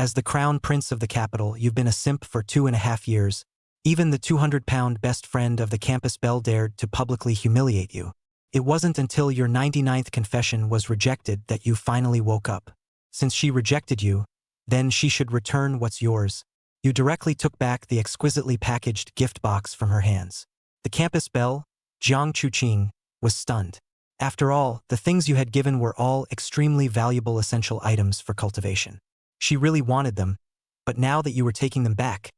As the crown prince of the capital, you've been a simp for 2.5 years. Even the 200-pound best friend of the campus belle dared to publicly humiliate you. It wasn't until your 99th confession was rejected that you finally woke up. Since she rejected you, then she should return what's yours. You directly took back the exquisitely packaged gift box from her hands. The campus belle, Jiang Chuqing, was stunned. After all, the things you had given were all extremely valuable essential items for cultivation. She really wanted them, but now that you were taking them back,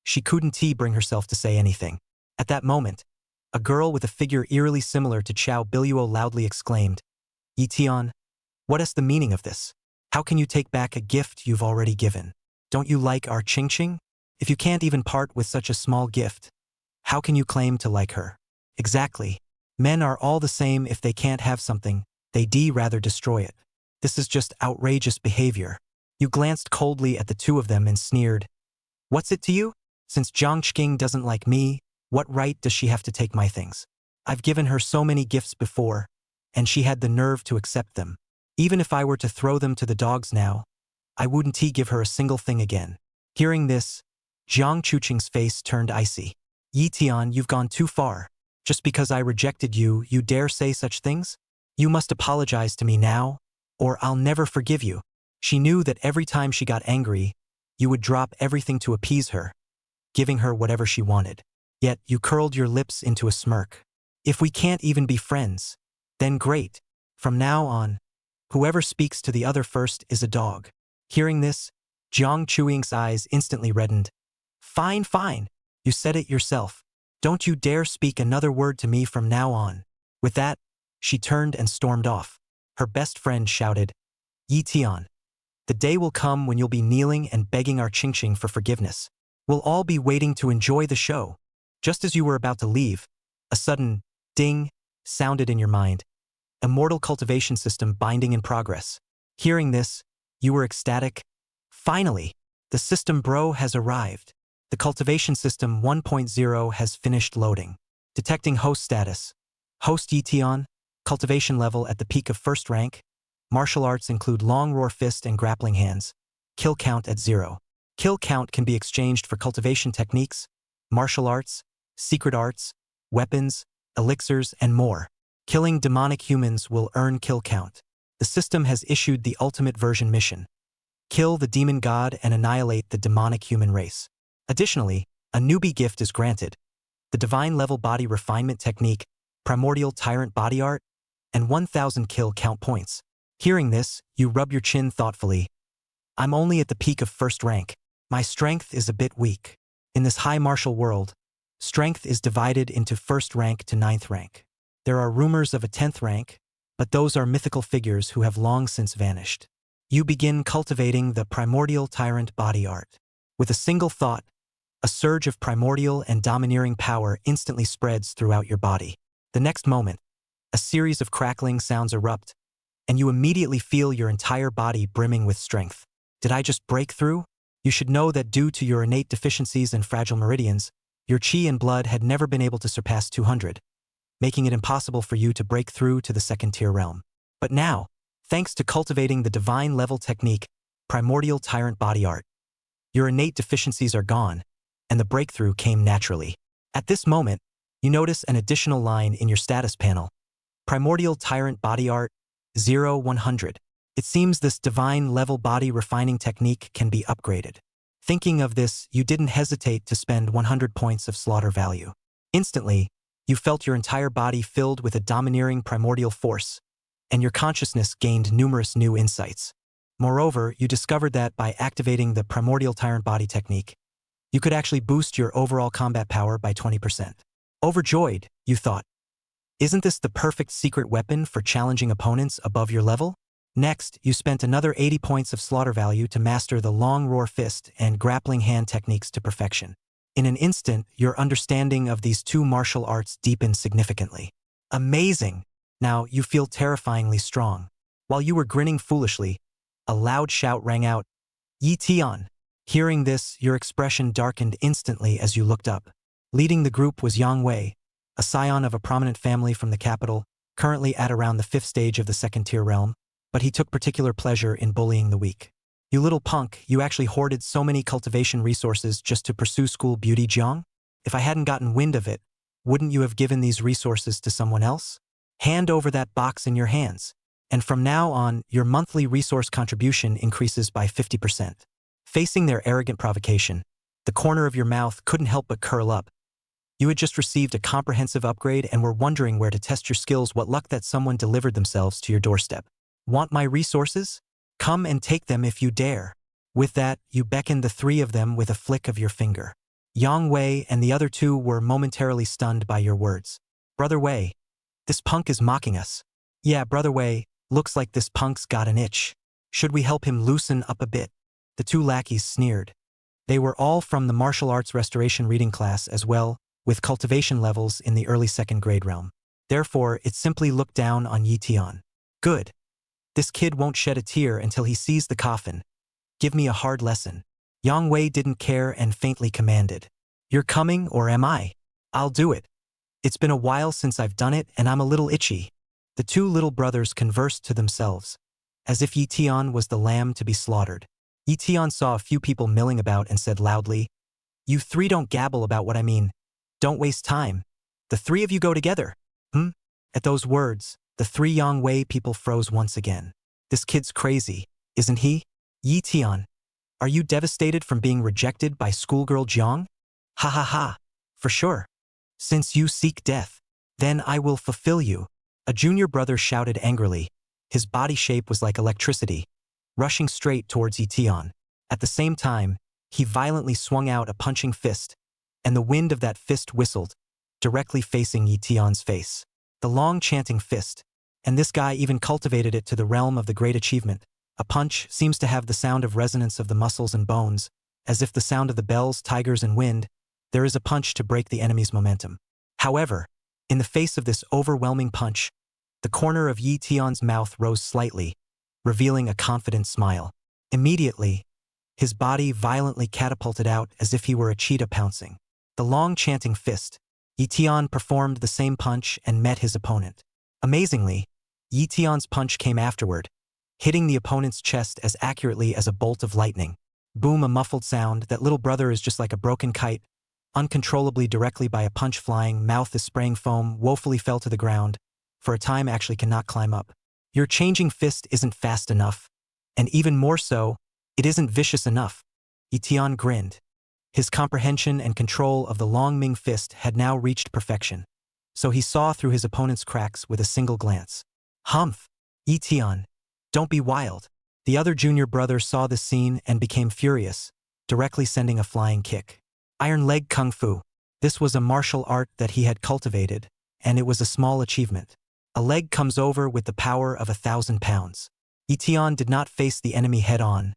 she couldn't bring herself to say anything. At that moment, a girl with a figure eerily similar to Xiao Biluo loudly exclaimed, "Yi Tian, what is the meaning of this? How can you take back a gift you've already given? Don't you like our Qingqing? If you can't even part with such a small gift, how can you claim to like her?" Exactly. Men are all the same. If they can't have something, they'd rather destroy it. This is just outrageous behavior. You glanced coldly at the two of them and sneered, "What's it to you? Since Jiang Qing doesn't like me, what right does she have to take my things? I've given her so many gifts before, and she had the nerve to accept them. Even if I were to throw them to the dogs now, I wouldn't give her a single thing again." Hearing this, Jiang Chuqing's face turned icy. "Yi Tian, you've gone too far. Just because I rejected you, you dare say such things? You must apologize to me now, or I'll never forgive you." She knew that every time she got angry, you would drop everything to appease her, giving her whatever she wanted. Yet you curled your lips into a smirk. "If we can't even be friends, then great. From now on, whoever speaks to the other first is a dog." Hearing this, Jiang Chuqing's eyes instantly reddened. "Fine, fine. You said it yourself. Don't you dare speak another word to me from now on." With that, she turned and stormed off. Her best friend shouted, "Yi Tian, the day will come when you'll be kneeling and begging our Qingqing for forgiveness. We'll all be waiting to enjoy the show." Just as you were about to leave, a sudden ding sounded in your mind. Immortal cultivation system binding in progress. Hearing this, you were ecstatic. Finally, the system bro has arrived. The cultivation system 1.0 has finished loading. Detecting host status. Host Yi Tian, cultivation level at the peak of first rank. Martial arts include long roar fist and grappling hands. Kill count at 0. Kill count can be exchanged for cultivation techniques, martial arts, secret arts, weapons, elixirs, and more. Killing demonic humans will earn kill count. The system has issued the ultimate version mission. Kill the demon god and annihilate the demonic human race. Additionally, a newbie gift is granted. The divine level body refinement technique, primordial tyrant body art, and 1000 kill count points. Hearing this, you rub your chin thoughtfully. "I'm only at the peak of first rank. My strength is a bit weak. In this high martial world, strength is divided into first rank to 9th rank. There are rumors of a 10th rank, but those are mythical figures who have long since vanished." You begin cultivating the primordial tyrant body art. With a single thought, a surge of primordial and domineering power instantly spreads throughout your body. The next moment, a series of crackling sounds erupt, and you immediately feel your entire body brimming with strength. Did I just break through? You should know that due to your innate deficiencies and fragile meridians, your chi and blood had never been able to surpass 200, making it impossible for you to break through to the second-tier realm. But now, thanks to cultivating the divine level technique, primordial tyrant body art, your innate deficiencies are gone, and the breakthrough came naturally. At this moment, you notice an additional line in your status panel. Primordial tyrant body art, 0-100. It seems this divine level body refining technique can be upgraded. Thinking of this, you didn't hesitate to spend 100 points of slaughter value. Instantly, you felt your entire body filled with a domineering primordial force, and your consciousness gained numerous new insights. Moreover, you discovered that by activating the primordial tyrant body technique, you could actually boost your overall combat power by 20%. Overjoyed, you thought, "Isn't this the perfect secret weapon for challenging opponents above your level?" Next, you spent another 80 points of slaughter value to master the long roar fist and grappling hand techniques to perfection. In an instant, your understanding of these two martial arts deepened significantly. Amazing! Now you feel terrifyingly strong. While you were grinning foolishly, a loud shout rang out, "Yi Tian!" Hearing this, your expression darkened instantly as you looked up. Leading the group was Yang Wei, a scion of a prominent family from the capital, currently at around the 5th stage of the second-tier realm, but he took particular pleasure in bullying the weak. You little punk, you actually hoarded so many cultivation resources just to pursue school beauty, Jiang? If I hadn't gotten wind of it, wouldn't you have given these resources to someone else? Hand over that box in your hands. And from now on, your monthly resource contribution increases by 50%. Facing their arrogant provocation, the corner of your mouth couldn't help but curl up. You had just received a comprehensive upgrade and were wondering where to test your skills. What luck that someone delivered themselves to your doorstep. Want my resources? Come and take them if you dare. With that, you beckoned the three of them with a flick of your finger. Yang Wei and the other two were momentarily stunned by your words. Brother Wei, this punk is mocking us. Yeah, Brother Wei, looks like this punk's got an itch. Should we help him loosen up a bit? The two lackeys sneered. They were all from the martial arts restoration reading class as well, with cultivation levels in the early second grade realm. Therefore, it simply looked down on Lu Tian. Good. This kid won't shed a tear until he sees the coffin. Give me a hard lesson. Yang Wei didn't care and faintly commanded. You're coming, or am I? I'll do it. It's been a while since I've done it and I'm a little itchy. The two little brothers conversed to themselves, as if Lu Tian was the lamb to be slaughtered. Lu Tian saw a few people milling about and said loudly, You three don't gabble about what I mean. Don't waste time. The three of you go together. At those words, the three Yang Wei people froze once again. This kid's crazy, isn't he? Lu Tian, are you devastated from being rejected by schoolgirl Jiang? Ha ha ha, for sure. Since you seek death, then I will fulfill you. A junior brother shouted angrily. His body shape was like electricity, rushing straight towards Lu Tian. At the same time, he violently swung out a punching fist, and the wind of that fist whistled, directly facing Lu Tian's face. The long chanting fist, and this guy even cultivated it to the realm of the great achievement. A punch seems to have the sound of resonance of the muscles and bones, as if the sound of the bells, tigers, and wind. There is a punch to break the enemy's momentum. However, in the face of this overwhelming punch, the corner of Lu Tian's mouth rose slightly, revealing a confident smile. Immediately, his body violently catapulted out as if he were a cheetah pouncing. The long chanting fist, Lu Tian performed the same punch and met his opponent. Amazingly, Lu Tian's punch came afterward, hitting the opponent's chest as accurately as a bolt of lightning. Boom, a muffled sound. That little brother is just like a broken kite, uncontrollably directly by a punch flying, mouth is spraying foam, woefully fell to the ground. For a time actually cannot climb up. Your changing fist isn't fast enough, and even more so, it isn't vicious enough. Lu Tian grinned. His comprehension and control of the Long Ming fist had now reached perfection, so he saw through his opponent's cracks with a single glance. Humph! Lu Tian, don't be wild. The other junior brother saw this scene and became furious, directly sending a flying kick. Iron leg kung fu. This was a martial art that he had cultivated, and it was a small achievement. A leg comes over with the power of 1,000 pounds. Lu Tian did not face the enemy head-on,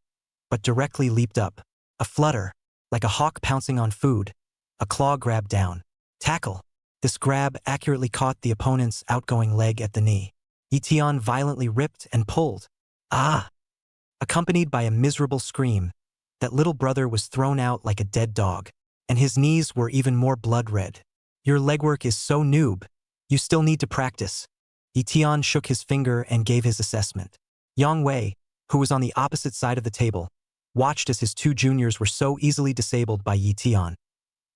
but directly leaped up. A flutter, like a hawk pouncing on food. A claw grab down. Tackle. This grab accurately caught the opponent's outgoing leg at the knee. Lu Tian violently ripped and pulled. Ah! Accompanied by a miserable scream, that little brother was thrown out like a dead dog, and his knees were even more blood-red. Your legwork is so noob. You still need to practice. Lu Tian shook his finger and gave his assessment. Yang Wei, who was on the opposite side of the table, watched as his two juniors were so easily disabled by Lu Tian.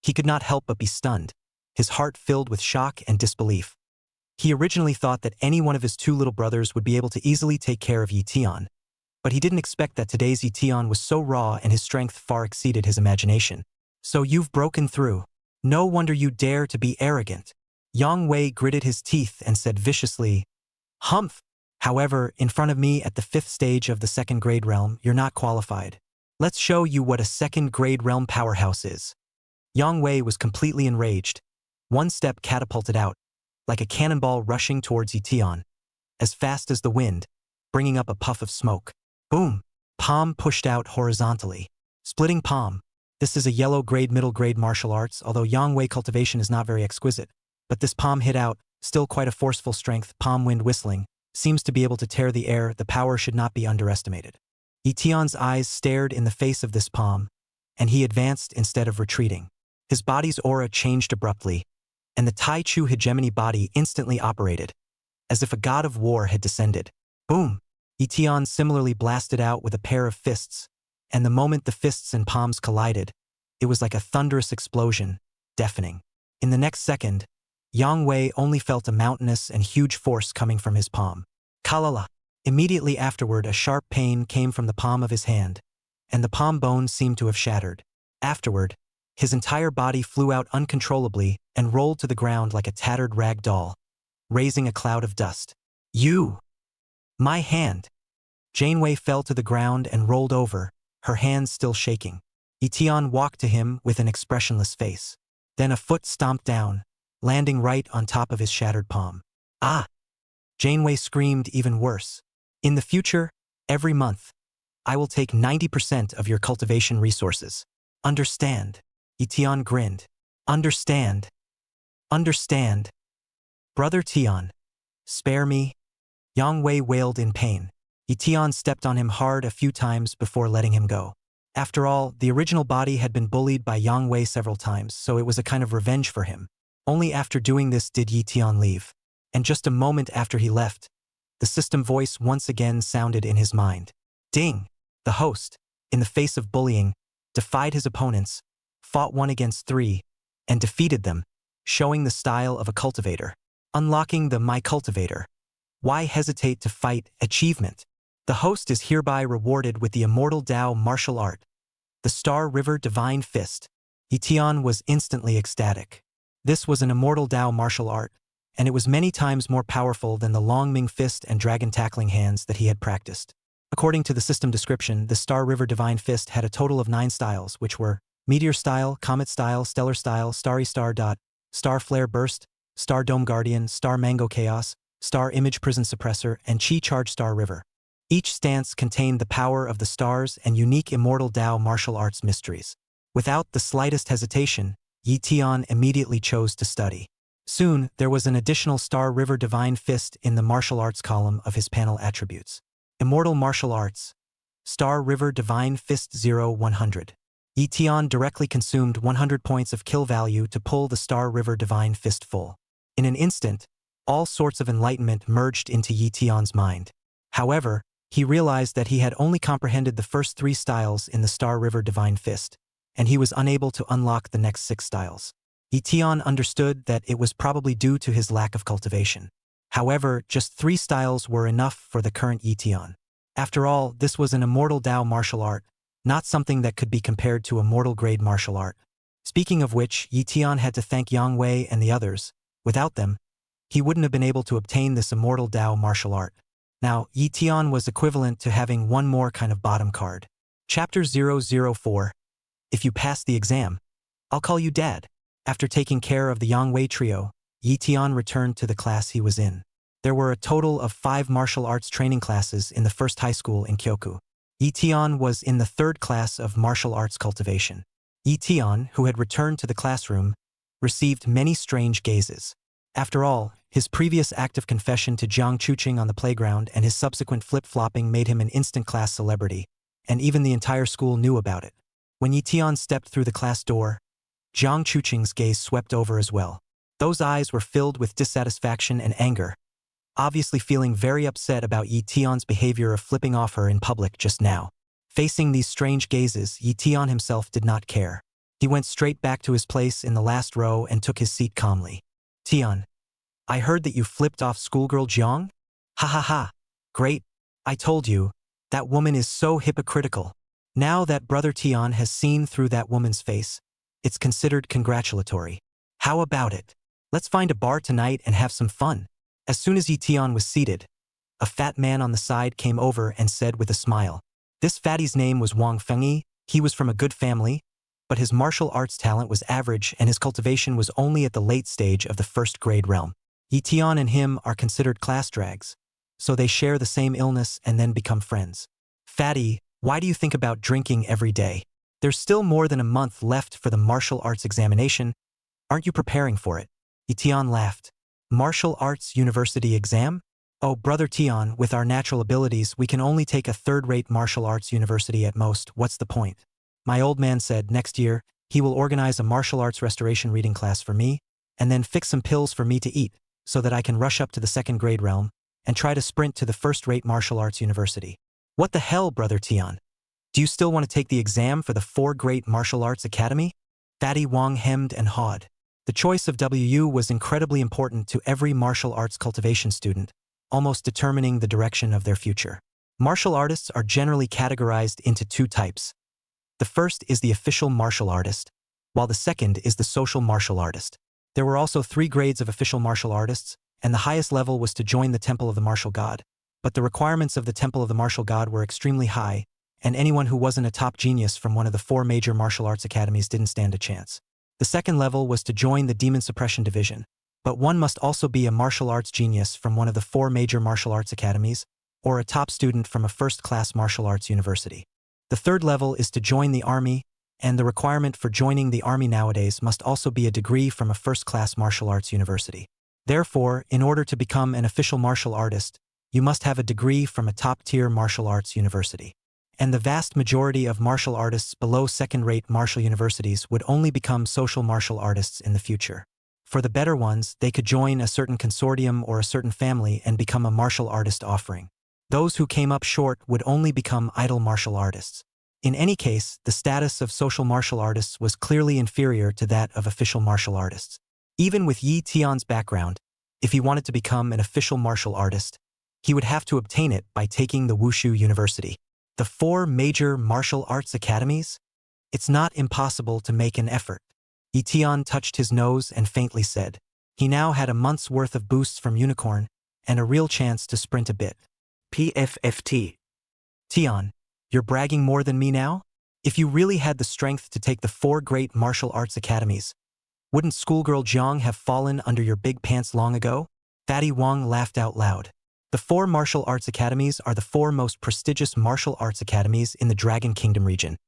He could not help but be stunned, his heart filled with shock and disbelief. He originally thought that any one of his two little brothers would be able to easily take care of Lu Tian, but he didn't expect that today's Lu Tian was so raw and his strength far exceeded his imagination. So you've broken through. No wonder you dare to be arrogant. Yang Wei gritted his teeth and said viciously, Humph! However, in front of me at the 5th stage of the 2nd grade realm, you're not qualified. Let's show you what a 2nd grade realm powerhouse is. Yang Wei was completely enraged. One step catapulted out, like a cannonball rushing towards Lu Tian, as fast as the wind, bringing up a puff of smoke. Boom! Palm pushed out horizontally. Splitting palm. This is a yellow grade middle grade martial arts, although Yang Wei cultivation is not very exquisite. But this palm hit out, still quite a forceful strength, palm wind whistling, seems to be able to tear the air. The power should not be underestimated. Lu Tian's eyes stared in the face of this palm, and he advanced instead of retreating. His body's aura changed abruptly, and the Tai Chu hegemony body instantly operated, as if a god of war had descended. Boom! Lu Tian similarly blasted out with a pair of fists, and the moment the fists and palms collided, it was like a thunderous explosion, deafening. In the next second, Yang Wei only felt a mountainous and huge force coming from his palm. Kalala! Immediately afterward, a sharp pain came from the palm of his hand, and the palm bone seemed to have shattered. Afterward, his entire body flew out uncontrollably and rolled to the ground like a tattered rag doll, raising a cloud of dust. You! My hand! Janeway fell to the ground and rolled over, her hands still shaking. Tian walked to him with an expressionless face. Then a foot stomped down, landing right on top of his shattered palm. Ah! Janeway screamed even worse. In the future, every month, I will take 90% of your cultivation resources. Understand? Tian grinned. Understand? Understand? Brother Tian. Spare me? Yang Wei wailed in pain. Tian stepped on him hard a few times before letting him go. After all, the original body had been bullied by Yang Wei several times, so it was a kind of revenge for him. Only after doing this did Tian leave. And just a moment after he left, the system voice once again sounded in his mind. Ding! The host, in the face of bullying, defied his opponents, fought 1 against 3, and defeated them, showing the style of a cultivator. Unlocking the My Cultivator. Why hesitate to fight? Achievement. The host is hereby rewarded with the Immortal Tao martial art, the Star River Divine Fist. Tian was instantly ecstatic. This was an Immortal Tao martial art, and it was many times more powerful than the Long Ming Fist and Dragon Tackling hands that he had practiced. According to the system description, the Star River Divine Fist had a total of 9 styles, which were Meteor Style, Comet Style, Stellar Style, Starry Star Dot, Star Flare Burst, Star Dome Guardian, Star Mango Chaos, Star Image Prison Suppressor, and Chi Charge Star River. Each stance contained the power of the stars and unique Immortal Tao martial arts mysteries. Without the slightest hesitation, Tian immediately chose to study. Soon, there was an additional Star River Divine Fist in the martial arts column of his panel attributes. Immortal Martial Arts. Star River Divine Fist 0-100. Tian directly consumed 100 points of kill value to pull the Star River Divine Fist full. In an instant, all sorts of enlightenment merged into Tian's mind. However, he realized that he had only comprehended the first 3 styles in the Star River Divine Fist, and he was unable to unlock the next 6 styles. Tian understood that it was probably due to his lack of cultivation. However, just 3 styles were enough for the current Tian. After all, this was an Immortal Tao martial art, not something that could be compared to a mortal grade martial art. Speaking of which, Tian had to thank Yang Wei and the others. Without them, he wouldn't have been able to obtain this Immortal Tao martial art. Now, Tian was equivalent to having one more kind of bottom card. Chapter 004. If you pass the exam, I'll call you Dad. After taking care of the Yang Wei trio, Tian returned to the class he was in. There were a total of 5 martial arts training classes in the first high school in Kyoku. Tian was in the 3rd class of martial arts cultivation. Tian, who had returned to the classroom, received many strange gazes. After all, his previous act of confession to Jiang Chuching on the playground and his subsequent flip-flopping made him an instant class celebrity, and even the entire school knew about it. When Tian stepped through the class door, Jiang Chuching's gaze swept over as well. Those eyes were filled with dissatisfaction and anger, obviously feeling very upset about Tian's behavior of flipping off her in public just now. Facing these strange gazes, Tian himself did not care. He went straight back to his place in the last row and took his seat calmly. Tian, I heard that you flipped off schoolgirl Jiang? Ha ha ha. Great. I told you, that woman is so hypocritical. Now that Brother Tian has seen through that woman's face, it's considered congratulatory. How about it? Let's find a bar tonight and have some fun. As soon as Tian was seated, a fat man on the side came over and said with a smile. This fatty's name was Wang Fengyi. He was from a good family, but his martial arts talent was average and his cultivation was only at the late stage of the 1st grade realm. Tian and him are considered class drags, so they share the same illness and then become friends. Fatty, why do you think about drinking every day? There's still more than a month left for the martial arts examination. Aren't you preparing for it? Tian laughed. Martial arts university exam? Oh, Brother Tian, with our natural abilities, we can only take a 3rd-rate martial arts university at most. What's the point? My old man said next year, he will organize a martial arts restoration reading class for me, and then fix some pills for me to eat, so that I can rush up to the 2nd grade realm, and try to sprint to the 1st-rate martial arts university. What the hell, Brother Tian? Do you still want to take the exam for the 4 Great Martial Arts Academy? Fatty Wong hemmed and hawed. The choice of WU was incredibly important to every martial arts cultivation student, almost determining the direction of their future. Martial artists are generally categorized into 2 types. The first is the official martial artist, while the second is the social martial artist. There were also 3 grades of official martial artists, and the highest level was to join the Temple of the Martial God. But the requirements of the Temple of the Martial God were extremely high, and anyone who wasn't a top genius from one of the 4 major martial arts academies didn't stand a chance. The second level was to join the Demon Suppression Division, but one must also be a martial arts genius from one of the 4 major martial arts academies, or a top student from a first-class martial arts university. The third level is to join the army, and the requirement for joining the army nowadays must also be a degree from a first-class martial arts university. Therefore, in order to become an official martial artist, you must have a degree from a top-tier martial arts university. And the vast majority of martial artists below second-rate martial universities would only become social martial artists in the future. For the better ones, they could join a certain consortium or a certain family and become a martial artist offering. Those who came up short would only become idle martial artists. In any case, the status of social martial artists was clearly inferior to that of official martial artists. Even with Lu Tian's background, if he wanted to become an official martial artist, he would have to obtain it by taking the Wushu University. The 4 major martial arts academies? It's not impossible to make an effort. Lu Tian touched his nose and faintly said. He now had a month's worth of boosts from Unicorn, and a real chance to sprint a bit. PFFT. Tian, you're bragging more than me now? If you really had the strength to take the 4 great martial arts academies, wouldn't schoolgirl Jiang have fallen under your big pants long ago? Fatty Wong laughed out loud. The 4 martial arts academies are the 4 most prestigious martial arts academies in the Dragon Kingdom region,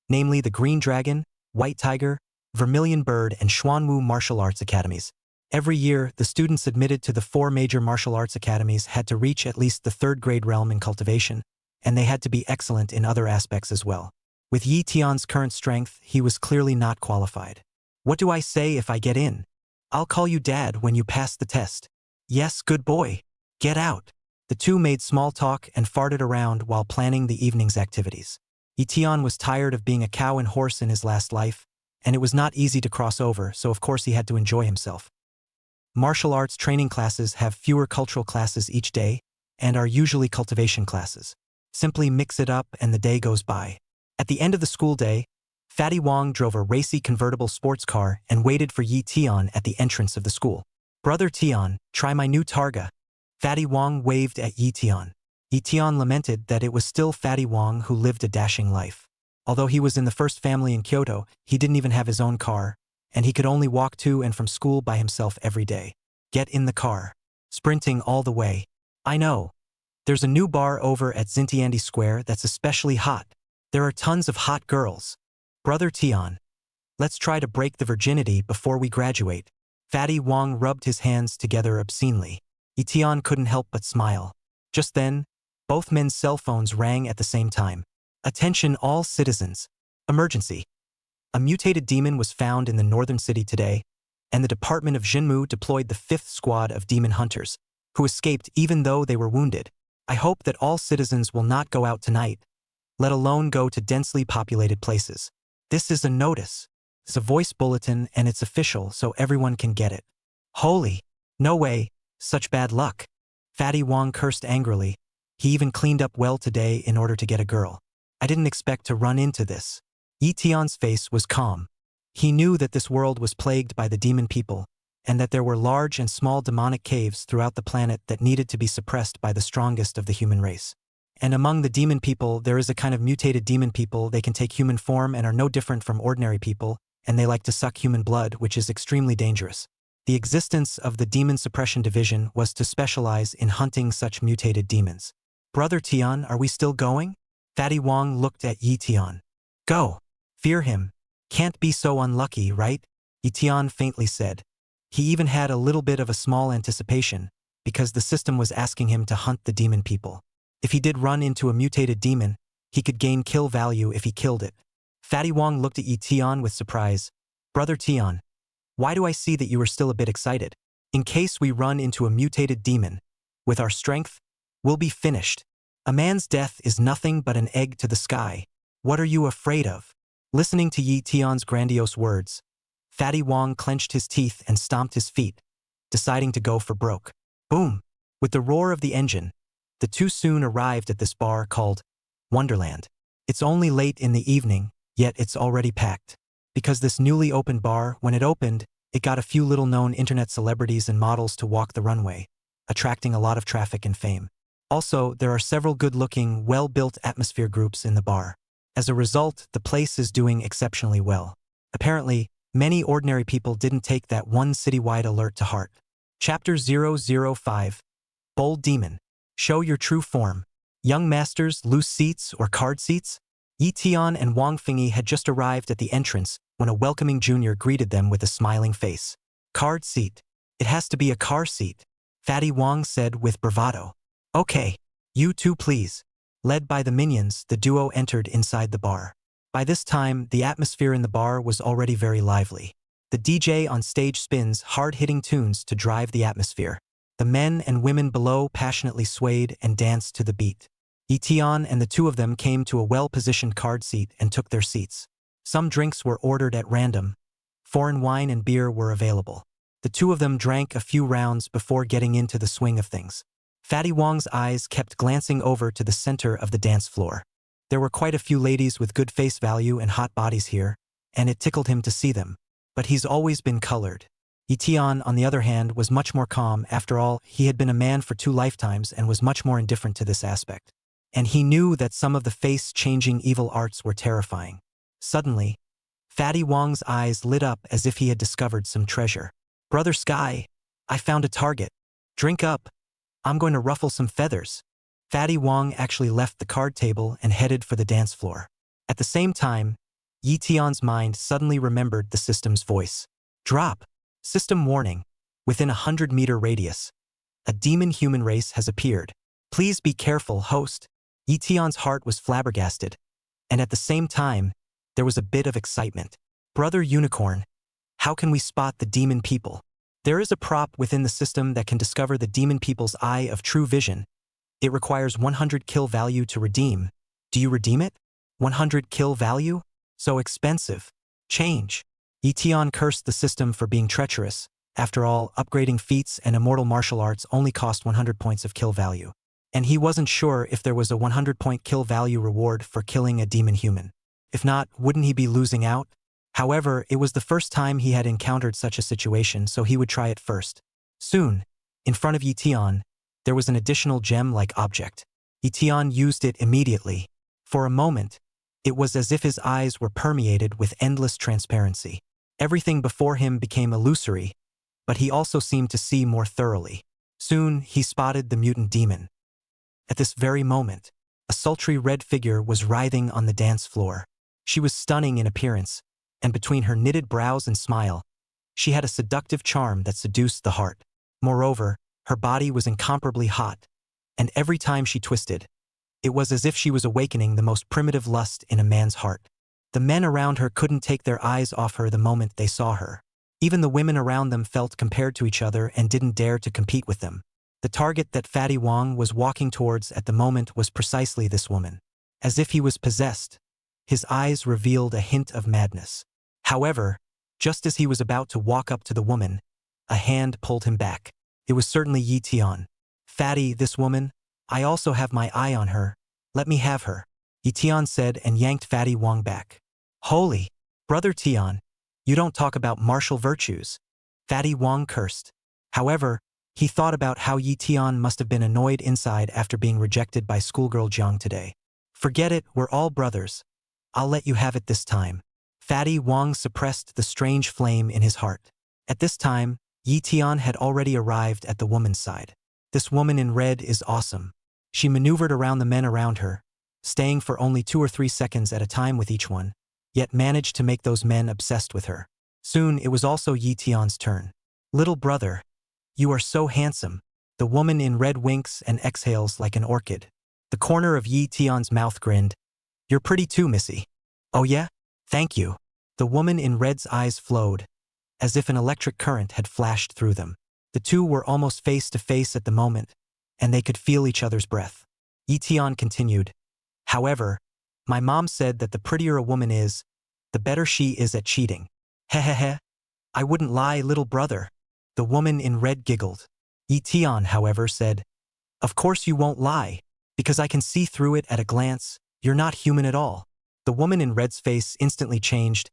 namely the Green Dragon, White Tiger, Vermilion Bird, and Xuanwu martial arts academies. Every year, the students admitted to the 4 major martial arts academies had to reach at least the 3rd grade realm in cultivation, and they had to be excellent in other aspects as well. With Lu Tian's current strength, he was clearly not qualified. What do I say if I get in? I'll call you Dad when you pass the test. Yes, good boy. Get out. The 2 made small talk and farted around while planning the evening's activities. Lu Tian was tired of being a cow and horse in his last life, and it was not easy to cross over, so of course he had to enjoy himself. Martial arts training classes have fewer cultural classes each day, and are usually cultivation classes. Simply mix it up and the day goes by. At the end of the school day, Fatty Wong drove a racy convertible sports car and waited for Lu Tian at the entrance of the school. Brother Tian, try my new Targa. Fatty Wong waved at Lu Tian. Lu Tian lamented that it was still Fatty Wong who lived a dashing life. Although he was in the first family in Kyoto, he didn't even have his own car, and he could only walk to and from school by himself every day. Get in the car. Sprinting all the way. I know. There's a new bar over at Xintiandi Square that's especially hot. There are tons of hot girls. Brother Tian. Let's try to break the virginity before we graduate. Fatty Wong rubbed his hands together obscenely. Lu Tian couldn't help but smile. Just then, both men's cell phones rang at the same time. Attention all citizens. Emergency. A mutated demon was found in the northern city today, and the Department of Jinmu deployed the 5th squad of demon hunters, who escaped even though they were wounded. I hope that all citizens will not go out tonight, let alone go to densely populated places. This is a notice. It's a voice bulletin and it's official so everyone can get it. Holy. No way. Such bad luck. Fatty Wong cursed angrily. He even cleaned up well today in order to get a girl. I didn't expect to run into this. Lu Tian's face was calm. He knew that this world was plagued by the demon people, and that there were large and small demonic caves throughout the planet that needed to be suppressed by the strongest of the human race. And among the demon people, there is a kind of mutated demon people. They can take human form and are no different from ordinary people, and they like to suck human blood, which is extremely dangerous. The existence of the Demon Suppression Division was to specialize in hunting such mutated demons. Brother Tian, are we still going? Fatty Wong looked at Lu Tian. Go. Fear him. Can't be so unlucky, right? Lu Tian faintly said. He even had a little bit of a small anticipation, because the system was asking him to hunt the demon people. If he did run into a mutated demon, he could gain kill value if he killed it. Fatty Wong looked at Lu Tian with surprise. Brother Tian, why do I see that you are still a bit excited? In case we run into a mutated demon, with our strength, we'll be finished. A man's death is nothing but an egg to the sky. What are you afraid of? Listening to Yi Tian's grandiose words, Fatty Wong clenched his teeth and stomped his feet, deciding to go for broke. Boom! With the roar of the engine, the two soon arrived at this bar called Wonderland. It's only late in the evening, yet it's already packed. Because this newly opened bar, when it opened, it got a few little-known internet celebrities and models to walk the runway, attracting a lot of traffic and fame. Also, there are several good-looking, well-built atmosphere groups in the bar. As a result, the place is doing exceptionally well. Apparently, many ordinary people didn't take that one citywide alert to heart. Chapter 005. Bold Demon. Show your true form. Young masters, loose seats or card seats? Yi Tian and Wang Fingyi had just arrived at the entrance when a welcoming junior greeted them with a smiling face. Card seat. It has to be a car seat, Fatty Wang said with bravado. Okay. You two please. Led by the Minions, the duo entered inside the bar. By this time, the atmosphere in the bar was already very lively. The DJ on stage spins hard-hitting tunes to drive the atmosphere. The men and women below passionately swayed and danced to the beat. Yi Tian and the two of them came to a well-positioned card seat and took their seats. Some drinks were ordered at random. Foreign wine and beer were available. The two of them drank a few rounds before getting into the swing of things. Fatty Wang's eyes kept glancing over to the center of the dance floor. There were quite a few ladies with good face value and hot bodies here, and it tickled him to see them. But he's always been colored. Yi Tian, on the other hand, was much more calm. After all, he had been a man for 2 lifetimes and was much more indifferent to this aspect. And he knew that some of the face-changing evil arts were terrifying. Suddenly, Fatty Wang's eyes lit up as if he had discovered some treasure. Brother Sky, I found a target. Drink up. I'm going to ruffle some feathers. Fatty Wang actually left the card table and headed for the dance floor. At the same time, Yi Tian's mind suddenly remembered the system's voice. Drop. System warning. Within a 100-meter radius, a demon human race has appeared. Please be careful, host. Yi Tian's heart was flabbergasted, and at the same time, there was a bit of excitement. Brother Unicorn, how can we spot the demon people? There is a prop within the system that can discover the demon people's eye of true vision. It requires 100 kill value to redeem. Do you redeem it? 100 kill value? So expensive. Change. Yi Tian cursed the system for being treacherous. After all, upgrading feats and immortal martial arts only cost 100 points of kill value. And he wasn't sure if there was a 100-point kill value reward for killing a demon human. If not, wouldn't he be losing out? However, it was the first time he had encountered such a situation, so he would try it first. Soon, in front of Yi Tian, there was an additional gem-like object. Yi Tian used it immediately. For a moment, it was as if his eyes were permeated with endless transparency. Everything before him became illusory, but he also seemed to see more thoroughly. Soon, he spotted the Mutant Demon. At this very moment, a sultry red figure was writhing on the dance floor. She was stunning in appearance, and between her knitted brows and smile, she had a seductive charm that seduced the heart. Moreover, her body was incomparably hot, and every time she twisted, it was as if she was awakening the most primitive lust in a man's heart. The men around her couldn't take their eyes off her the moment they saw her. Even the women around them felt compared to each other and didn't dare to compete with them. The target that Fatty Wang was walking towards at the moment was precisely this woman. As if he was possessed, his eyes revealed a hint of madness. However, just as he was about to walk up to the woman, a hand pulled him back. It was certainly Yi Tian. Fatty, this woman, I also have my eye on her. Let me have her, Yi Tian said and yanked Fatty Wang back. Holy, Brother Tian, you don't talk about martial virtues. Fatty Wang cursed. However, he thought about how Yi Tian must have been annoyed inside after being rejected by schoolgirl Jiang today. Forget it, we're all brothers. I'll let you have it this time. Fatty Wang suppressed the strange flame in his heart. At this time, Yi Tian had already arrived at the woman's side. This woman in red is awesome. She maneuvered around the men around her, staying for only 2 or 3 seconds at a time with each one, yet managed to make those men obsessed with her. Soon, it was also Yi Tian's turn. Little brother, you are so handsome. The woman in red winks and exhales like an orchid. The corner of Yi Tian's mouth grinned. You're pretty too, missy. Oh yeah? Thank you. The woman in red's eyes flowed, as if an electric current had flashed through them. The two were almost face to face at the moment, and they could feel each other's breath. Yi Tian continued. However, My mom said that the prettier a woman is, the better she is at cheating. Hehehe. I wouldn't lie, little brother. The woman in red giggled. Lu Tian, however, said, Of course you won't lie, because I can see through it at a glance. You're not human at all. The woman in red's face instantly changed.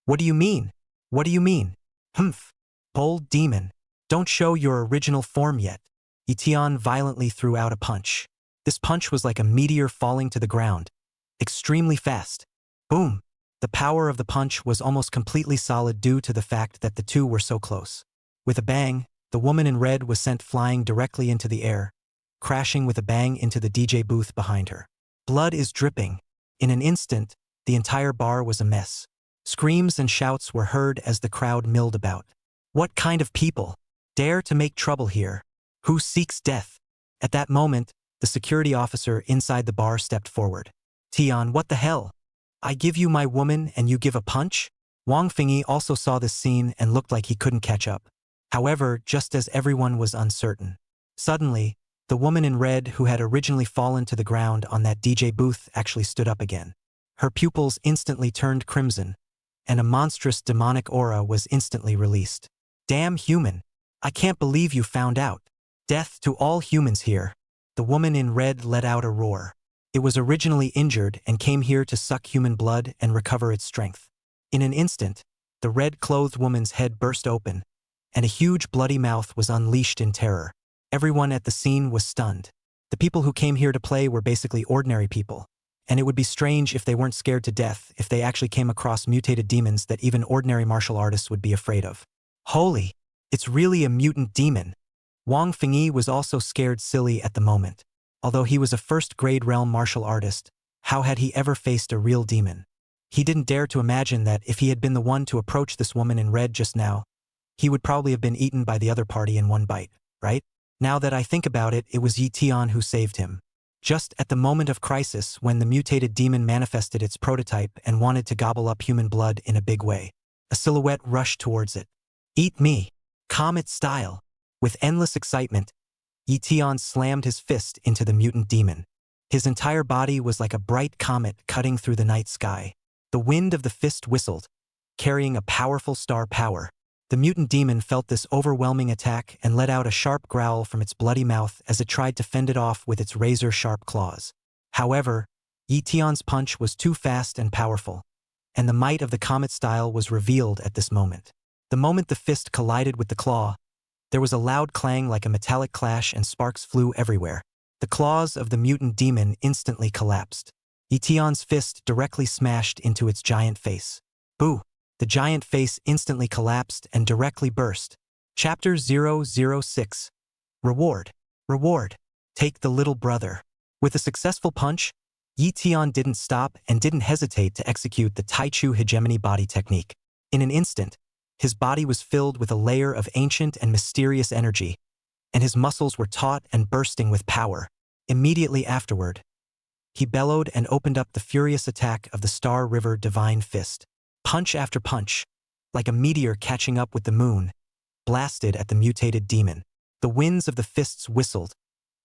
What do you mean? What do you mean? Humph. Bold demon. Don't show your original form yet. Lu Tian violently threw out a punch. This punch was like a meteor falling to the ground. Extremely fast. Boom. The power of the punch was almost completely solid due to the fact that the two were so close. With a bang, the woman in red was sent flying directly into the air, crashing with a bang into the DJ booth behind her. Blood is dripping. In an instant, the entire bar was a mess. Screams and shouts were heard as the crowd milled about. What kind of people dare to make trouble here? Who seeks death? At that moment, the security officer inside the bar stepped forward. Tian, what the hell? I give you my woman and you give a punch? Wang Fingyi also saw this scene and looked like he couldn't catch up. However, just as everyone was uncertain, suddenly, the woman in red who had originally fallen to the ground on that DJ booth actually stood up again. Her pupils instantly turned crimson, and a monstrous demonic aura was instantly released. Damn human! I can't believe you found out. Death to all humans here. The woman in red let out a roar. It was originally injured and came here to suck human blood and recover its strength. In an instant, the red-clothed woman's head burst open, and a huge bloody mouth was unleashed in terror. Everyone at the scene was stunned. The people who came here to play were basically ordinary people, and it would be strange if they weren't scared to death if they actually came across mutated demons that even ordinary martial artists would be afraid of. Holy! It's really a mutant demon! Wang Fingyi was also scared silly at the moment. Although he was a first-grade realm martial artist, how had he ever faced a real demon? He didn't dare to imagine that if he had been the one to approach this woman in red just now, he would probably have been eaten by the other party in one bite, right? Now that I think about it, it was Lu Tian who saved him. Just at the moment of crisis when the mutated demon manifested its prototype and wanted to gobble up human blood in a big way, a silhouette rushed towards it. Eat me! Comet style! With endless excitement, Lu Tian slammed his fist into the mutant demon. His entire body was like a bright comet cutting through the night sky. The wind of the fist whistled, carrying a powerful star power. The mutant demon felt this overwhelming attack and let out a sharp growl from its bloody mouth as it tried to fend it off with its razor-sharp claws. However, Lu Tian's punch was too fast and powerful, and the might of the comet style was revealed at this moment. The moment the fist collided with the claw, there was a loud clang like a metallic clash and sparks flew everywhere. The claws of the mutant demon instantly collapsed. Lu Tian's fist directly smashed into its giant face. Boo! The giant face instantly collapsed and directly burst. Chapter 006. Reward. Reward. Take the little brother. With a successful punch, Lu Tian didn't stop and didn't hesitate to execute the Taichu hegemony body technique. In an instant, his body was filled with a layer of ancient and mysterious energy, and his muscles were taut and bursting with power. Immediately afterward, he bellowed and opened up the furious attack of the Star River Divine Fist. Punch after punch, like a meteor catching up with the moon, blasted at the mutated demon. The winds of the fists whistled,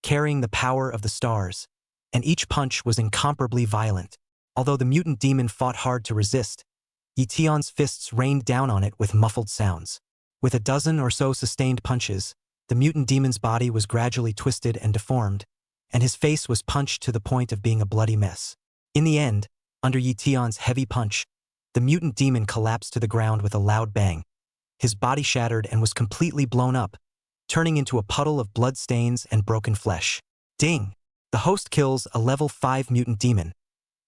carrying the power of the stars, and each punch was incomparably violent. Although the mutant demon fought hard to resist, Lu Tian's fists rained down on it with muffled sounds. With a dozen or so sustained punches, the mutant demon's body was gradually twisted and deformed, and his face was punched to the point of being a bloody mess. In the end, under Lu Tian's heavy punch, the mutant demon collapsed to the ground with a loud bang. His body shattered and was completely blown up, turning into a puddle of blood stains and broken flesh. Ding! The host kills a level 5 mutant demon,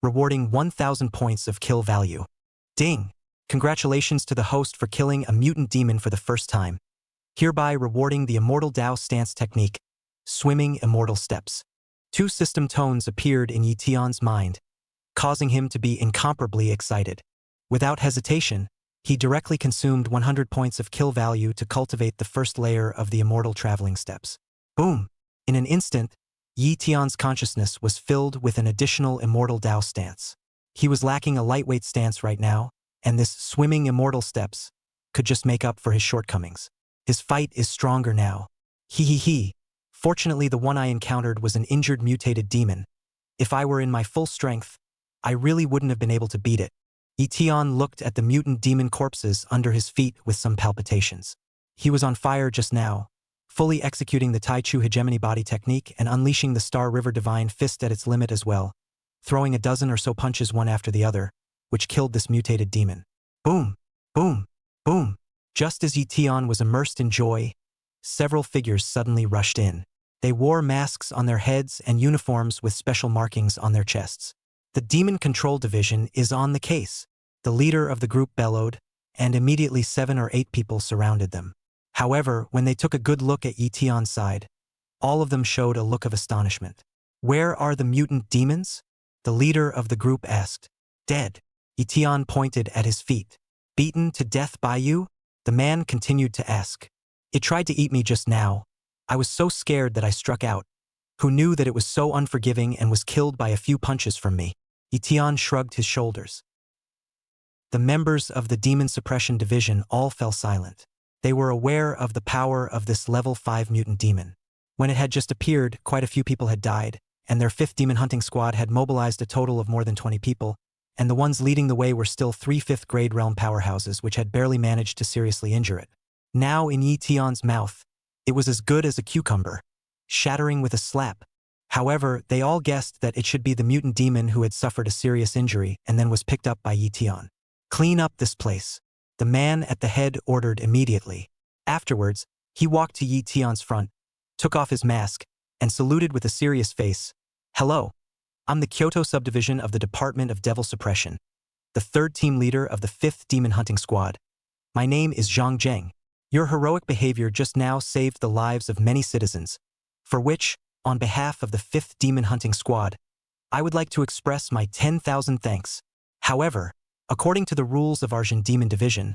rewarding 1,000 points of kill value. Ding! Congratulations to the host for killing a mutant demon for the first time, hereby rewarding the Immortal Dao stance technique, Swimming Immortal Steps. 2 system tones appeared in Lu Tian's mind, causing him to be incomparably excited. Without hesitation, he directly consumed 100 points of kill value to cultivate the first layer of the Immortal Traveling Steps. Boom! In an instant, Lu Tian's consciousness was filled with an additional Immortal Dao stance. He was lacking a lightweight stance right now, and this Swimming Immortal Steps could just make up for his shortcomings. His fight is stronger now. He. Fortunately, the one I encountered was an injured mutated demon. If I were in my full strength, I really wouldn't have been able to beat it. Yi Tian looked at the mutant demon corpses under his feet with some palpitations. He was on fire just now, fully executing the Tai Chu hegemony body technique and unleashing the Star River Divine Fist at its limit as well, throwing a dozen or so punches one after the other, which killed this mutated demon. Boom! Boom! Boom! Just as Yi Tian was immersed in joy, several figures suddenly rushed in. They wore masks on their heads and uniforms with special markings on their chests. The Demon Control Division is on the case. The leader of the group bellowed, and immediately 7 or 8 people surrounded them. However, when they took a good look at Yi Tian's side, all of them showed a look of astonishment. Where are the mutant demons? The leader of the group asked. Dead. Yi Tian pointed at his feet. Beaten to death by you? The man continued to ask. It tried to eat me just now. I was so scared that I struck out. Who knew that it was so unforgiving and was killed by a few punches from me? Yi Tian shrugged his shoulders. The members of the Demon Suppression Division all fell silent. They were aware of the power of this level 5 mutant demon. When it had just appeared, quite a few people had died, and their 5th demon hunting squad had mobilized a total of more than 20 people, and the ones leading the way were still 3 5th grade realm powerhouses which had barely managed to seriously injure it. Now in Yi Tian's mouth, it was as good as a cucumber, shattering with a slap. However, they all guessed that it should be the mutant demon who had suffered a serious injury and then was picked up by Yi Tian. Clean up this place. The man at the head ordered immediately. Afterwards, he walked to Yi Tian's front, took off his mask, and saluted with a serious face. Hello. I'm the Kyoto subdivision of the Department of Devil Suppression, the 3rd team leader of the 5th Demon Hunting Squad. My name is Zhang Zheng. Your heroic behavior just now saved the lives of many citizens, for which, on behalf of the 5th Demon Hunting Squad, I would like to express my 10,000 thanks. However, according to the rules of our Zhen Demon Division,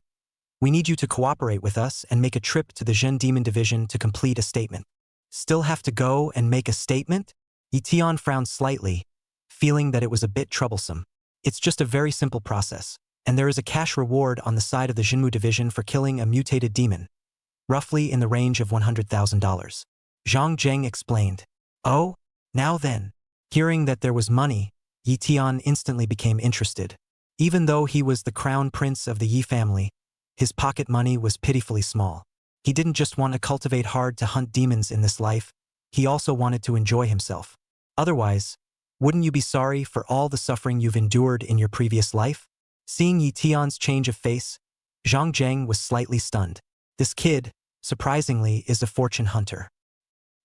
we need you to cooperate with us and make a trip to the Zhen Demon Division to complete a statement. Still have to go and make a statement? Yi Tian frowned slightly, feeling that it was a bit troublesome. It's just a very simple process, and there is a cash reward on the side of the Zhenmu Division for killing a mutated demon, roughly in the range of $100,000. Zhang Zheng explained. Oh, now then. Hearing that there was money, Yi Tian instantly became interested. Even though he was the crown prince of the Yi family, his pocket money was pitifully small. He didn't just want to cultivate hard to hunt demons in this life, he also wanted to enjoy himself. Otherwise, wouldn't you be sorry for all the suffering you've endured in your previous life? Seeing Yi Tian's change of face, Zhang Zheng was slightly stunned. This kid, surprisingly, is a fortune hunter.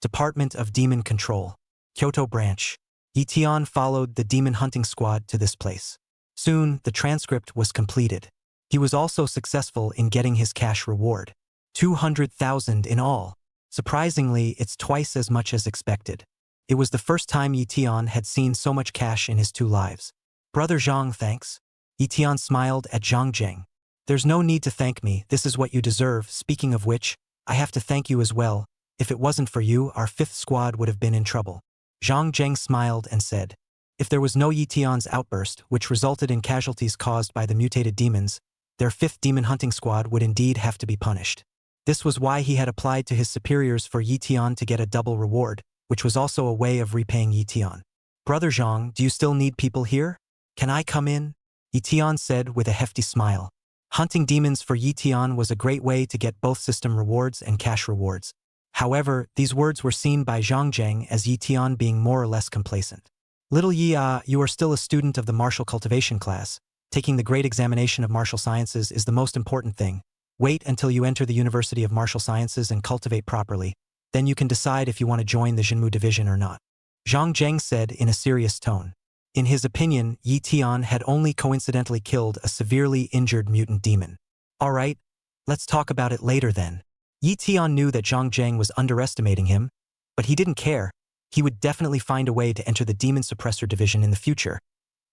Department of Demon Control, Kyoto Branch. Yi Tian followed the demon hunting squad to this place. Soon, the transcript was completed. He was also successful in getting his cash reward. 200,000 in all. Surprisingly, it's twice as much as expected. It was the first time Yi Tian had seen so much cash in his 2 lives. Brother Zhang, thanks. Yi Tian smiled at Zhang Zheng. There's no need to thank me, this is what you deserve. Speaking of which, I have to thank you as well. If it wasn't for you, our 5th squad would have been in trouble. Zhang Zheng smiled and said, if there was no Yi Tian's outburst, which resulted in casualties caused by the mutated demons, their 5th demon hunting squad would indeed have to be punished. This was why he had applied to his superiors for Yi Tian to get a double reward, which was also a way of repaying Yi Tian. Brother Zhang, do you still need people here? Can I come in? Yi Tian said with a hefty smile. Hunting demons for Yi Tian was a great way to get both system rewards and cash rewards. However, these words were seen by Zhang Zheng as Yi Tian being more or less complacent. Little Yi, you are still a student of the martial cultivation class. Taking the great examination of martial sciences is the most important thing. Wait until you enter the University of Martial Sciences and cultivate properly. Then you can decide if you want to join the Zhenmu Division or not. Zhang Zheng said in a serious tone. In his opinion, Yi Tian had only coincidentally killed a severely injured mutant demon. Alright, let's talk about it later then. Yi Tian knew that Zhang Zheng was underestimating him, but he didn't care. He would definitely find a way to enter the Demon Suppressor Division in the future.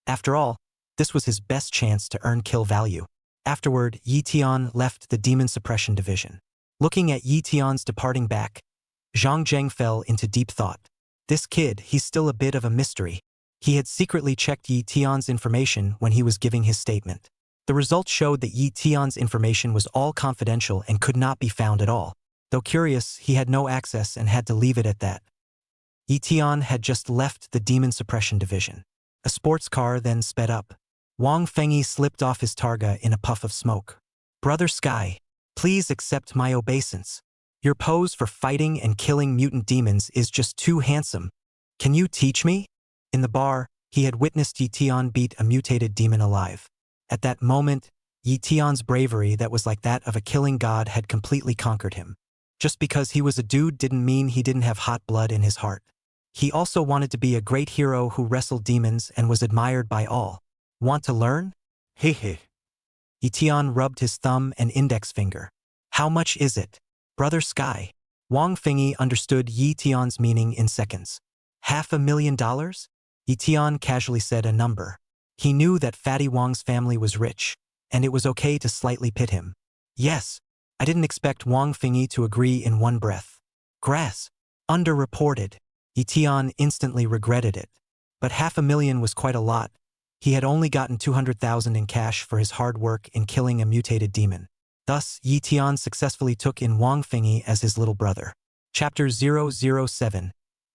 After all, this was his best chance to earn kill value. Afterward, Yi Tian left the Demon Suppression Division. Looking at Yi Tian's departing back, Zhang Zheng fell into deep thought. This kid, he's still a bit of a mystery. He had secretly checked Yi Tian's information when he was giving his statement. The results showed that Yi Tian's information was all confidential and could not be found at all. Though curious, he had no access and had to leave it at that. Yi Tian had just left the Demon Suppression Division. A sports car then sped up. Wang Fengyi slipped off his targa in a puff of smoke. Brother Sky, please accept my obeisance. Your pose for fighting and killing mutant demons is just too handsome. Can you teach me? In the bar, he had witnessed Yi Tian beat a mutated demon alive. At that moment, Yi Tian's bravery that was like that of a killing god had completely conquered him. Just because he was a dude didn't mean he didn't have hot blood in his heart. He also wanted to be a great hero who wrestled demons and was admired by all. Want to learn? Hehe. Yi Tian rubbed his thumb and index finger. How much is it? Brother Sky. Wang Fengyi understood Yi Tian's meaning in seconds. $500,000? Yi Tian casually said a number. He knew that Fatty Wang's family was rich, and it was okay to slightly pit him. Yes, I didn't expect Wang Fengyi to agree in one breath. Grass. Underreported. Yi Tian instantly regretted it. But $500,000 was quite a lot. He had only gotten 200,000 in cash for his hard work in killing a mutated demon. Thus, Yi Tian successfully took in Wang Fengyi as his little brother. Chapter 007.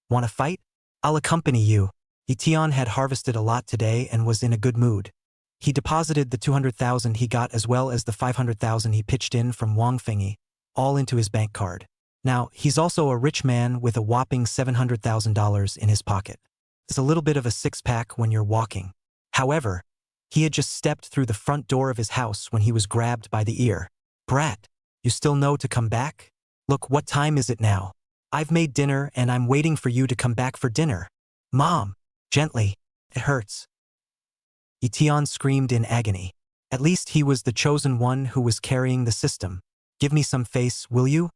Wanna fight? I'll accompany you. Yi Tian had harvested a lot today and was in a good mood. He deposited the 200,000 he got as well as the 500,000 he pitched in from Wang Fengyi, all into his bank card. Now, he's also a rich man with a whopping $700,000 in his pocket. It's a little bit of a six-pack when you're walking. However, he had just stepped through the front door of his house when he was grabbed by the ear. Brat, you still know to come back? Look, what time is it now? I've made dinner and I'm waiting for you to come back for dinner. Mom, gently, it hurts. Yi Tian screamed in agony. At least he was the chosen one who was carrying the system. Give me some face, will you?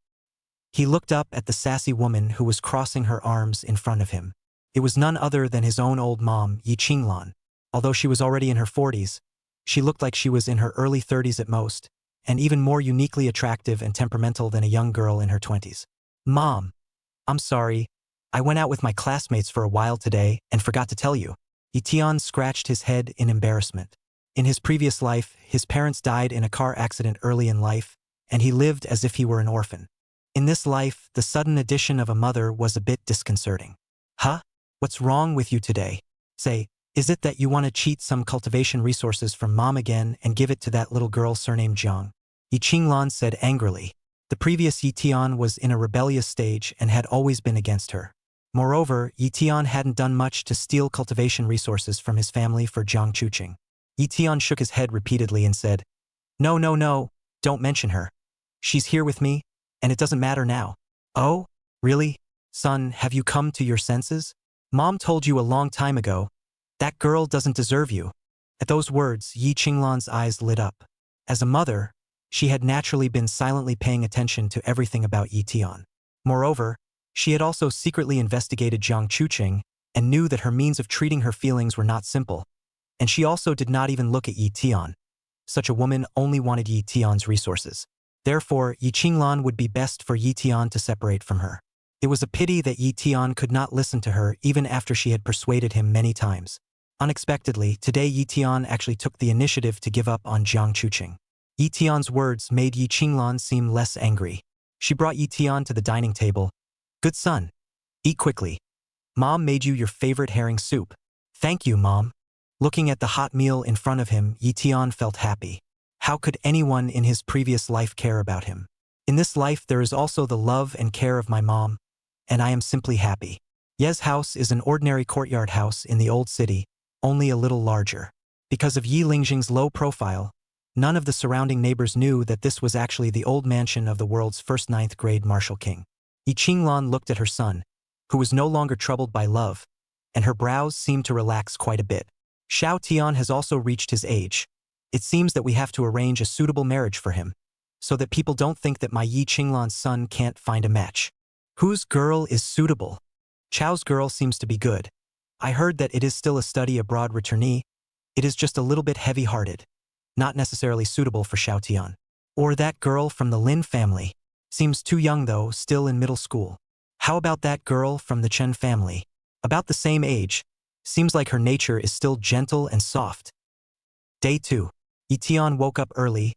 He looked up at the sassy woman who was crossing her arms in front of him. It was none other than his own old mom, Yi Qinglan. Although she was already in her 40s, she looked like she was in her early 30s at most, and even more uniquely attractive and temperamental than a young girl in her 20s. Mom, I'm sorry. I went out with my classmates for a while today and forgot to tell you. Yi Tian scratched his head in embarrassment. In his previous life, his parents died in a car accident early in life, and he lived as if he were an orphan. In this life, the sudden addition of a mother was a bit disconcerting. Huh? What's wrong with you today? Say, is it that you want to cheat some cultivation resources from mom again and give it to that little girl surnamed Jiang? Yi Qinglan said angrily. The previous Yi Tian was in a rebellious stage and had always been against her. Moreover, Yi Tian hadn't done much to steal cultivation resources from his family for Jiang Chuqing. Yi Tian shook his head repeatedly and said, No, no, no, don't mention her. She's here with me, and it doesn't matter now. Oh? Really? Son, have you come to your senses? Mom told you a long time ago. That girl doesn't deserve you. At those words, Yi Qinglan's eyes lit up. As a mother, she had naturally been silently paying attention to everything about Yi Tian. Moreover, she had also secretly investigated Jiang Chuqing and knew that her means of treating her feelings were not simple. And she also did not even look at Yi Tian. Such a woman only wanted Yi Tian's resources. Therefore, Yi Qinglan would be best for Yi Tian to separate from her. It was a pity that Yi Tian could not listen to her even after she had persuaded him many times. Unexpectedly, today Yi Tian actually took the initiative to give up on Jiang Chuqing. Yi Tian's words made Yi Qinglan seem less angry. She brought Yi Tian to the dining table. Good son. Eat quickly. Mom made you your favorite herring soup. Thank you, Mom. Looking at the hot meal in front of him, Yi Tian felt happy. How could anyone in his previous life care about him? In this life there is also the love and care of my mom, and I am simply happy. Ye's house is an ordinary courtyard house in the old city, only a little larger. Because of Yi Lingjing's low profile, none of the surrounding neighbors knew that this was actually the old mansion of the world's first ninth-grade martial king. Yi Qinglan looked at her son, who was no longer troubled by love, and her brows seemed to relax quite a bit. Xiao Tian has also reached his age. It seems that we have to arrange a suitable marriage for him, so that people don't think that my Yi Qinglan's son can't find a match. Whose girl is suitable? Chao's girl seems to be good. I heard that it is still a study abroad returnee. It is just a little bit heavy-hearted. Not necessarily suitable for Xiao Tian. Or that girl from the Lin family. Seems too young though, still in middle school. How about that girl from the Chen family? About the same age. Seems like her nature is still gentle and soft. Day 2. Yi Tian woke up early,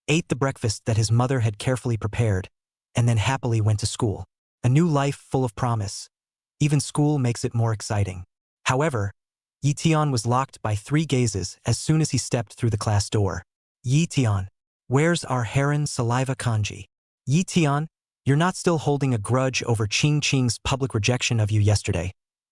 ate the breakfast that his mother had carefully prepared, and then happily went to school. A new life full of promise. Even school makes it more exciting. However, Yi Tian was locked by 3 gazes as soon as he stepped through the class door. Yi Tian, where's our Haoran saliva kanji? Yi Tian, you're not still holding a grudge over Qing Qing's public rejection of you yesterday,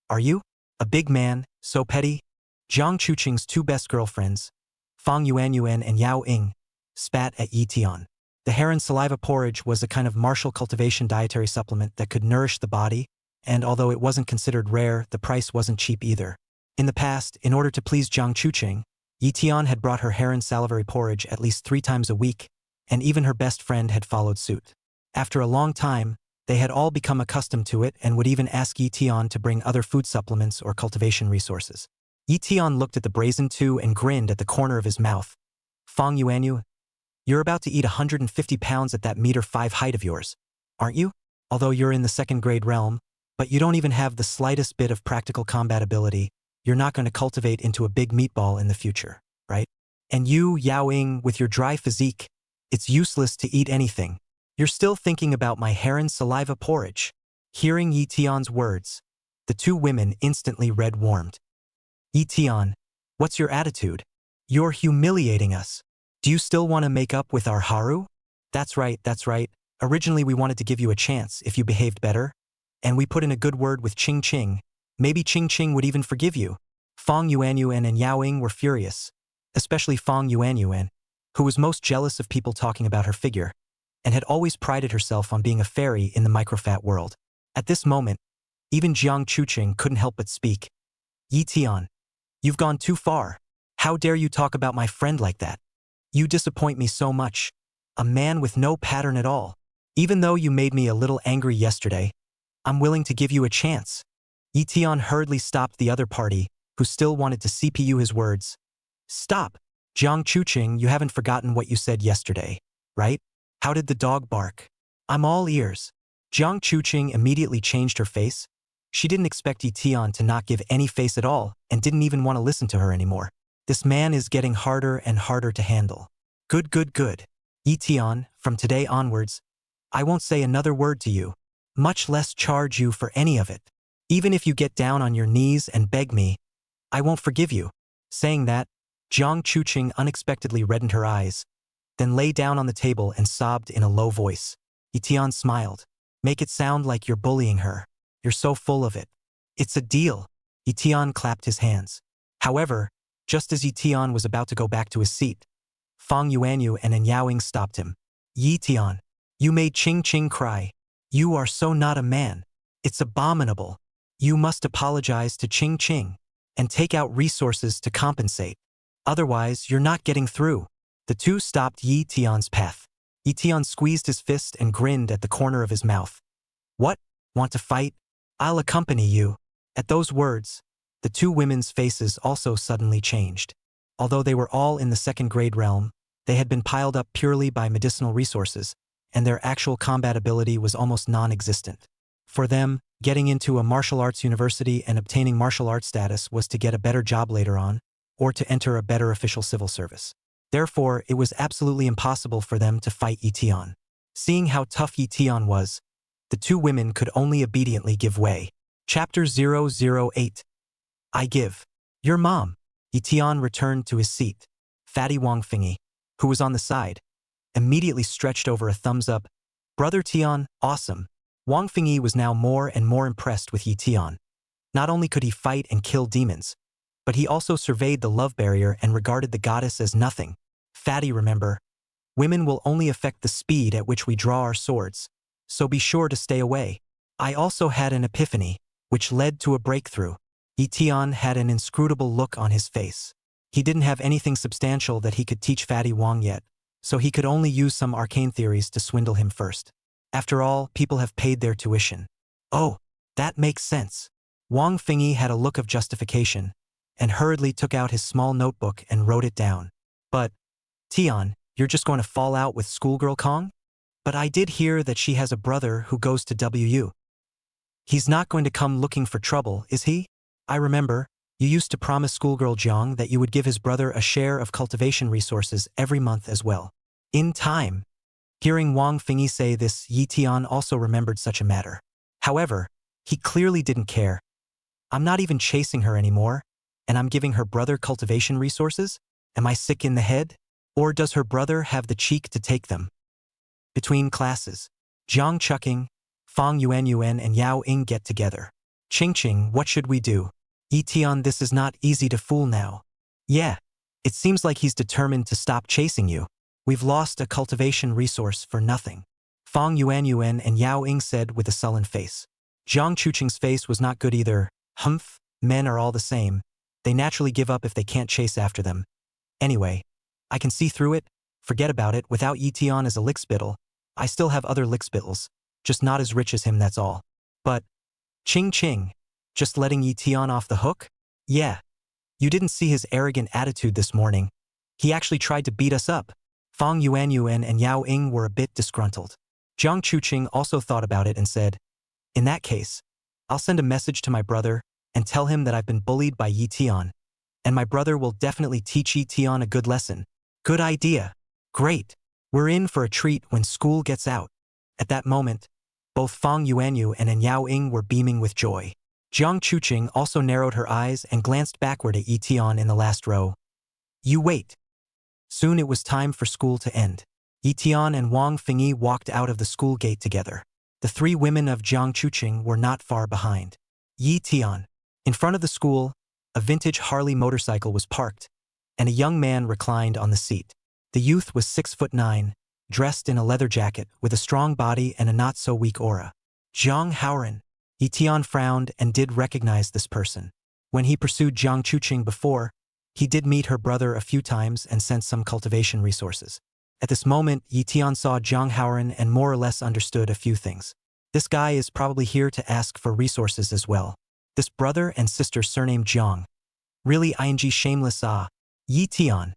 are you? A big man, so petty? Jiang Chuqing's 2 best girlfriends, Fang Yuanyuan and Yao Ying, spat at Yi Tian. The Haoran saliva porridge was a kind of martial cultivation dietary supplement that could nourish the body, and although it wasn't considered rare, the price wasn't cheap either. In the past, in order to please Jiang Chuqing, Yi Tian had brought her Haoran salivary porridge at least 3 times a week, and even her best friend had followed suit. After a long time, they had all become accustomed to it and would even ask Yi Tian to bring other food supplements or cultivation resources. Yi Tian looked at the brazen 2 and grinned at the corner of his mouth. Fang Yuanyu, you're about to eat 150 pounds at that meter 5 height of yours, aren't you? Although you're in the 2nd grade realm, but you don't even have the slightest bit of practical combat ability, you're not going to cultivate into a big meatball in the future, right? And you, Yao Ying, with your dry physique, it's useless to eat anything. You're still thinking about my Haoran saliva porridge. Hearing Yi Tian's words, the 2 women instantly red-warmed. Yi Tian, what's your attitude? You're humiliating us. Do you still want to make up with our Haru? That's right, that's right. Originally we wanted to give you a chance if you behaved better. And we put in a good word with Qing Qing. Maybe Qing Qing would even forgive you. Fang Yuanyuan and Yao Ying were furious, especially Fang Yuanyuan, who was most jealous of people talking about her figure, and had always prided herself on being a fairy in the microfat world. At this moment, even Jiang Chuqing couldn't help but speak. Yi Tian, you've gone too far. How dare you talk about my friend like that? You disappoint me so much. A man with no pattern at all. Even though you made me a little angry yesterday, I'm willing to give you a chance. Yi Tian hurriedly stopped the other party, who still wanted to CPU his words. Stop. Jiang Chuqing, you haven't forgotten what you said yesterday, right? How did the dog bark? I'm all ears. Jiang Chuqing immediately changed her face. She didn't expect Yi Tian to not give any face at all and didn't even want to listen to her anymore. This man is getting harder and harder to handle. Good, good, good. Yi Tian, from today onwards, I won't say another word to you, much less charge you for any of it. Even if you get down on your knees and beg me, I won't forgive you. Saying that, Jiang Chuqing unexpectedly reddened her eyes, then lay down on the table and sobbed in a low voice. Yi Tian smiled. Make it sound like you're bullying her. You're so full of it. It's a deal. Yi Tian clapped his hands. However, just as Yi Tian was about to go back to his seat, Fang Yuanyu and Yao Ying stopped him. Yi Tian, you made Qing Qing cry. You are so not a man. It's abominable. You must apologize to Qing Qing and take out resources to compensate. Otherwise, you're not getting through. The 2 stopped Yi Tian's path. Yi Tian squeezed his fist and grinned at the corner of his mouth. What? Want to fight? I'll accompany you. At those words, the 2 women's faces also suddenly changed. Although they were all in the 2nd grade realm, they had been piled up purely by medicinal resources, and their actual combat ability was almost non-existent. For them, getting into a martial arts university and obtaining martial arts status was to get a better job later on, or to enter a better official civil service. Therefore, it was absolutely impossible for them to fight Yi Tian. Seeing how tough Yi Tian was, the 2 women could only obediently give way. Chapter 008. I give. Your mom. Yi Tian returned to his seat. Fatty Wang Fingy, who was on the side, immediately stretched over a thumbs up. Brother Tian, awesome. Wang Fingy was now more and more impressed with Yi Tian. Not only could he fight and kill demons, but he also surveyed the love barrier and regarded the goddess as nothing. Fatty, remember, women will only affect the speed at which we draw our swords, so be sure to stay away. I also had an epiphany, which led to a breakthrough. Yi Tian had an inscrutable look on his face. He didn't have anything substantial that he could teach Fatty Wang yet, so he could only use some arcane theories to swindle him first. After all, people have paid their tuition. Oh, that makes sense. Wang Fingy had a look of justification, and hurriedly took out his small notebook and wrote it down. But, Tian, you're just going to fall out with schoolgirl Kong? But I did hear that she has a brother who goes to WU. He's not going to come looking for trouble, is he? I remember, you used to promise schoolgirl Jiang that you would give his brother a share of cultivation resources every month as well. In time. Hearing Wang Fingy say this, Yi Tian also remembered such a matter. However, he clearly didn't care. I'm not even chasing her anymore. and I'm giving her brother cultivation resources? Am I sick in the head? Or does her brother have the cheek to take them? Between classes, Jiang Chuking, Fang Yuan and Yao Ying get together. Ching, what should we do? Tian, this is not easy to fool now. Yeah, it seems like he's determined to stop chasing you. We've lost a cultivation resource for nothing. Fang Yuan and Yao Ying said with a sullen face. Jiang Chuching's face was not good either. Humph, men are all the same. They naturally give up if they can't chase after them. Anyway, I can see through it. Forget about it. Without Tian as a lickspittle, I still have other lickspittles, just not as rich as him, that's all. But, Ching, just letting Tian off the hook? Yeah. You didn't see his arrogant attitude this morning. He actually tried to beat us up. Fang Yuan and Yao Ying were a bit disgruntled. Jiang Chuching also thought about it and said, in that case, I'll send a message to my brother and tell him that I've been bullied by Tian. And my brother will definitely teach Tian a good lesson. Good idea. Great. We're in for a treat when school gets out. At that moment, both Fang Yuan and Yao Ying were beaming with joy. Jiang Chuching also narrowed her eyes and glanced backward at Tian in the last row. You wait. Soon it was time for school to end. Tian and Wang Fingyi walked out of the school gate together. The three women of Jiang Chuching were not far behind. Tian. In front of the school, a vintage Harley motorcycle was parked, and a young man reclined on the seat. The youth was 6'9", dressed in a leather jacket with a strong body and a not-so-weak aura. Zhang Haoran. Tian frowned and did recognize this person. When he pursued Jiang Chuching before, he did meet her brother a few times and sent some cultivation resources. At this moment, Tian saw Zhang Haoran and more or less understood a few things. This guy is probably here to ask for resources as well. This brother and sister surnamed Jiang. Really shameless Tian.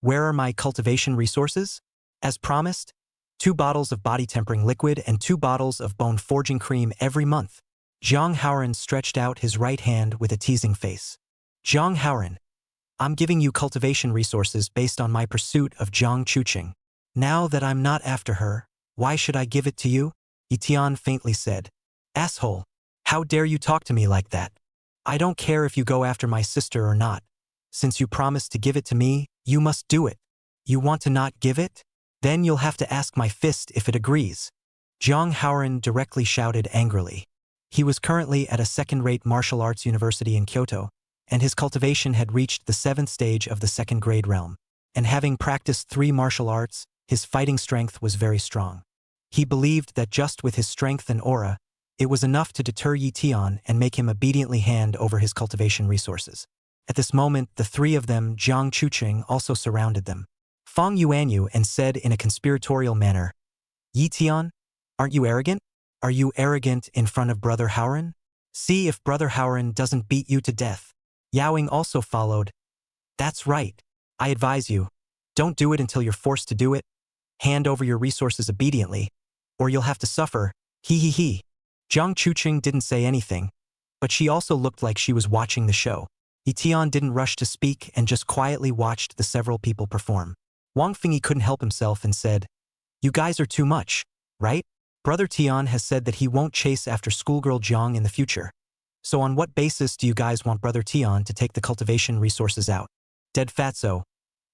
Where are my cultivation resources? As promised, 2 bottles of body tempering liquid and 2 bottles of bone forging cream every month. Zhang Haoran stretched out his right hand with a teasing face. Zhang Haoran. I'm giving you cultivation resources based on my pursuit of Jiang Chuching. Now that I'm not after her, why should I give it to you? Tian faintly said. Asshole. How dare you talk to me like that? I don't care if you go after my sister or not. Since you promised to give it to me, you must do it. You want to not give it? Then you'll have to ask my fist if it agrees. Zhang Haoran directly shouted angrily. He was currently at a second-rate martial arts university in Kyoto, and his cultivation had reached the 7th stage of the 2nd grade realm. And having practiced 3 martial arts, his fighting strength was very strong. He believed that just with his strength and aura, it was enough to deter Tian and make him obediently hand over his cultivation resources. At this moment, the 3 of them, Jiang Chuching, also surrounded them. Fang Yuan and said in a conspiratorial manner, Tian, aren't you arrogant? Are you arrogant in front of Brother Haoran? See if Brother Haoran doesn't beat you to death. Yao Ying also followed. That's right. I advise you, don't do it until you're forced to do it. Hand over your resources obediently, or you'll have to suffer. He. Jiang Chuching didn't say anything, but she also looked like she was watching the show. Tian didn't rush to speak and just quietly watched the several people perform. Wang Fingyi couldn't help himself and said, You guys are too much, right? Brother Tian has said that he won't chase after schoolgirl Jiang in the future. So on what basis do you guys want Brother Tian to take the cultivation resources out? Dead fatso.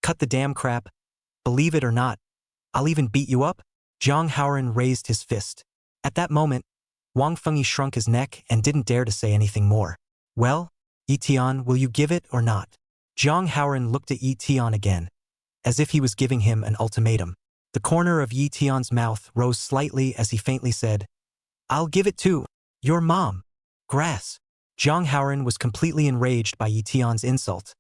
Cut the damn crap. Believe it or not, I'll even beat you up. Zhang Haoran raised his fist. At that moment, Wang Fengyi shrunk his neck and didn't dare to say anything more. Well, Tian, will you give it or not? Zhang Haoran looked at Tian again, as if he was giving him an ultimatum. The corner of Tian's mouth rose slightly as he faintly said, I'll give it to your mom. Grass. Zhang Haoran was completely enraged by Tian's insult,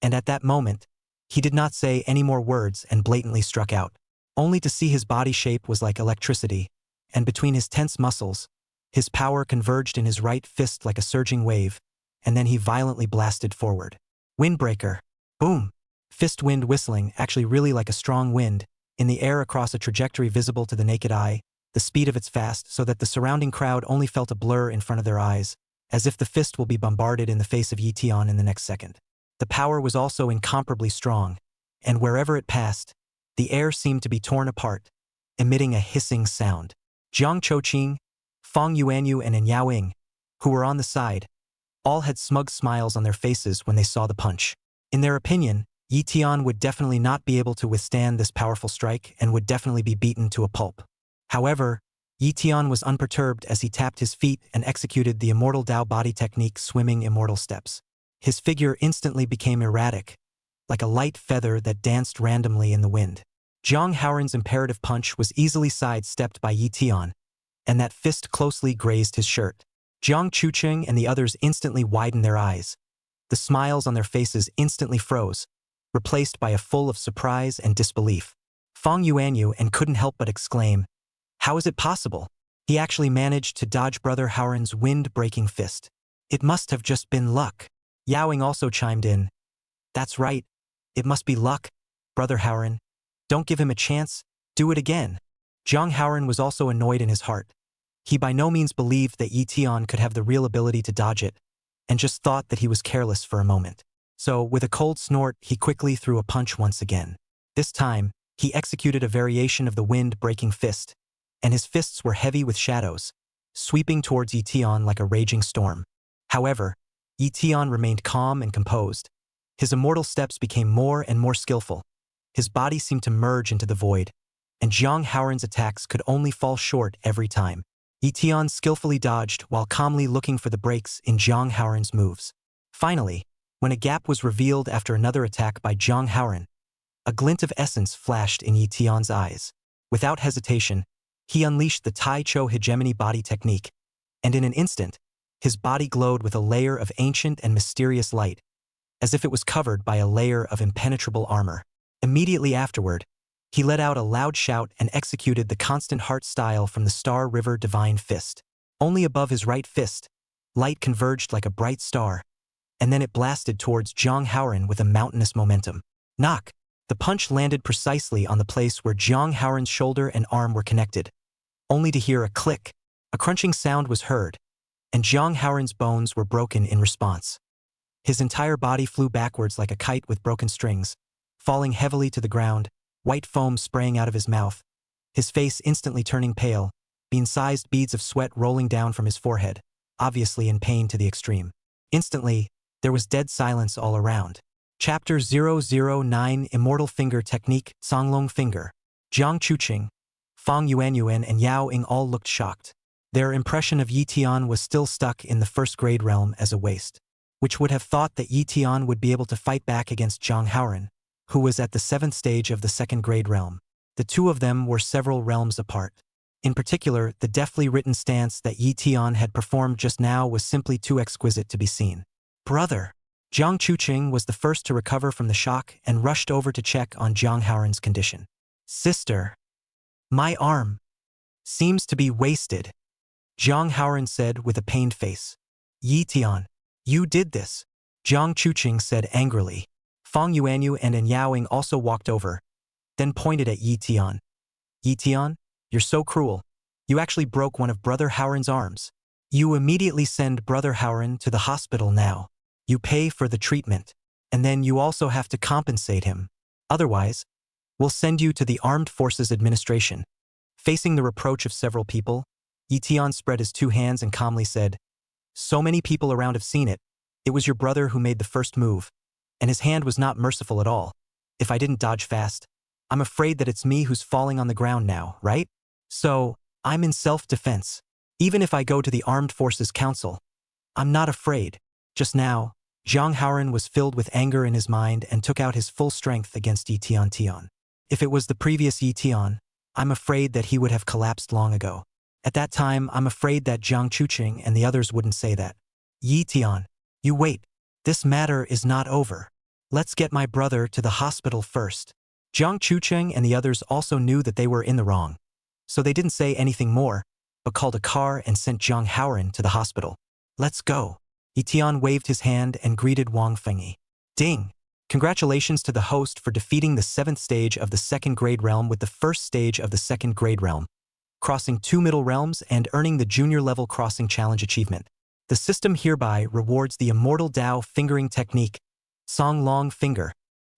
and at that moment, he did not say any more words and blatantly struck out. Only to see his body shape was like electricity, and between his tense muscles, his power converged in his right fist like a surging wave, and then he violently blasted forward. Windbreaker. Boom. Fist wind whistling, actually really like a strong wind, in the air across a trajectory visible to the naked eye, the speed of its fast so that the surrounding crowd only felt a blur in front of their eyes, as if the fist will be bombarded in the face of Tian in the next second. The power was also incomparably strong, and wherever it passed, the air seemed to be torn apart, emitting a hissing sound. Jiang Chuching, Fang Yuan and Yao Ying, who were on the side, All had smug smiles on their faces when they saw the punch. In their opinion, Lu Tian would definitely not be able to withstand this powerful strike and would definitely be beaten to a pulp. However, Lu Tian was unperturbed as he tapped his feet and executed the Immortal Tao body technique, swimming immortal steps. His figure instantly became erratic, like a light feather that danced randomly in the wind. Zhang Haoran's imperative punch was easily sidestepped by Lu Tian, and that fist closely grazed his shirt. Jiang Chucheng and the others instantly widened their eyes. The smiles on their faces instantly froze, replaced by a full of surprise and disbelief. Fang Yuanyu and couldn't help but exclaim, "How is it possible? He actually managed to dodge Brother Haoran's wind-breaking fist. It must have just been luck." Yaoing also chimed in, "That's right. It must be luck, Brother Haoran. Don't give him a chance, do it again." Zhang Haoran was also annoyed in his heart. He by no means believed that Lu Tian could have the real ability to dodge it, and just thought that he was careless for a moment. So, with a cold snort, he quickly threw a punch once again. This time, he executed a variation of the wind-breaking fist, and his fists were heavy with shadows, sweeping towards Lu Tian like a raging storm. However, Lu Tian remained calm and composed. His immortal steps became more and more skillful. His body seemed to merge into the void, and Zhang Haoran's attacks could only fall short every time. Lu Tian skillfully dodged while calmly looking for the breaks in Zhang Haoran's moves. Finally, when a gap was revealed after another attack by Zhang Haoran, a glint of essence flashed in Lu Tian's eyes. Without hesitation, he unleashed the Tai Cho hegemony body technique, and in an instant, his body glowed with a layer of ancient and mysterious light, as if it was covered by a layer of impenetrable armor. Immediately afterward, he let out a loud shout and executed the constant heart style from the Star River Divine Fist. Only above his right fist, light converged like a bright star, and then it blasted towards Zhang Haoran with a mountainous momentum. Knock! The punch landed precisely on the place where Zhang Haoran's shoulder and arm were connected, only to hear a click. A crunching sound was heard, and Zhang Haoran's bones were broken in response. His entire body flew backwards like a kite with broken strings, falling heavily to the ground, white foam spraying out of his mouth, his face instantly turning pale, bean-sized beads of sweat rolling down from his forehead, obviously in pain to the extreme. Instantly, there was dead silence all around. Chapter 009 Immortal Finger Technique, Songlong Finger. Jiang Chucheng, Fang Yuanyuan and Yao Ying all looked shocked. Their impression of Lu Tian was still stuck in the first grade realm as a waste, which would have thought that Lu Tian would be able to fight back against Zhang Haoran, who was at the 7th stage of the second grade realm. The two of them were several realms apart. In particular, the deftly written stance that Lu Tian had performed just now was simply too exquisite to be seen. "Brother!" Jiang Chucheng was the first to recover from the shock and rushed over to check on Zhang Haoran's condition. "Sister, my arm seems to be wasted," Zhang Haoran said with a pained face. "Lu Tian, you did this," Jiang Chucheng said angrily. Fang Yuanyu and Yaoing also walked over, then pointed at Lu Tian. "Lu Tian, you're so cruel. You actually broke one of Brother Haoran's arms. You immediately send Brother Haoran to the hospital now. You pay for the treatment, and then you also have to compensate him. Otherwise, we'll send you to the Armed Forces Administration." Facing the reproach of several people, Lu Tian spread his two hands and calmly said, "So many people around have seen it. It was your brother who made the first move, and his hand was not merciful at all. If I didn't dodge fast, I'm afraid that it's me who's falling on the ground now, right? So, I'm in self-defense. Even if I go to the Armed Forces Council, I'm not afraid." Just now, Zhang Haoran was filled with anger in his mind and took out his full strength against Lu Tian. If it was the previous Lu Tian, I'm afraid that he would have collapsed long ago. At that time, I'm afraid that Jiang Chucheng and the others wouldn't say that. "Lu Tian, you wait. This matter is not over. Let's get my brother to the hospital first." Jiang Chucheng and the others also knew that they were in the wrong, so they didn't say anything more, but called a car and sent Zhang Haoran to the hospital. "Let's go." Lu Tian waved his hand and greeted Wang Fengyi. "Ding! Congratulations to the host for defeating the 7th stage of the second grade realm with the first stage of the second grade realm, crossing 2 middle realms and earning the junior level crossing challenge achievement. The system hereby rewards the Immortal Tao fingering technique, Songlong Finger.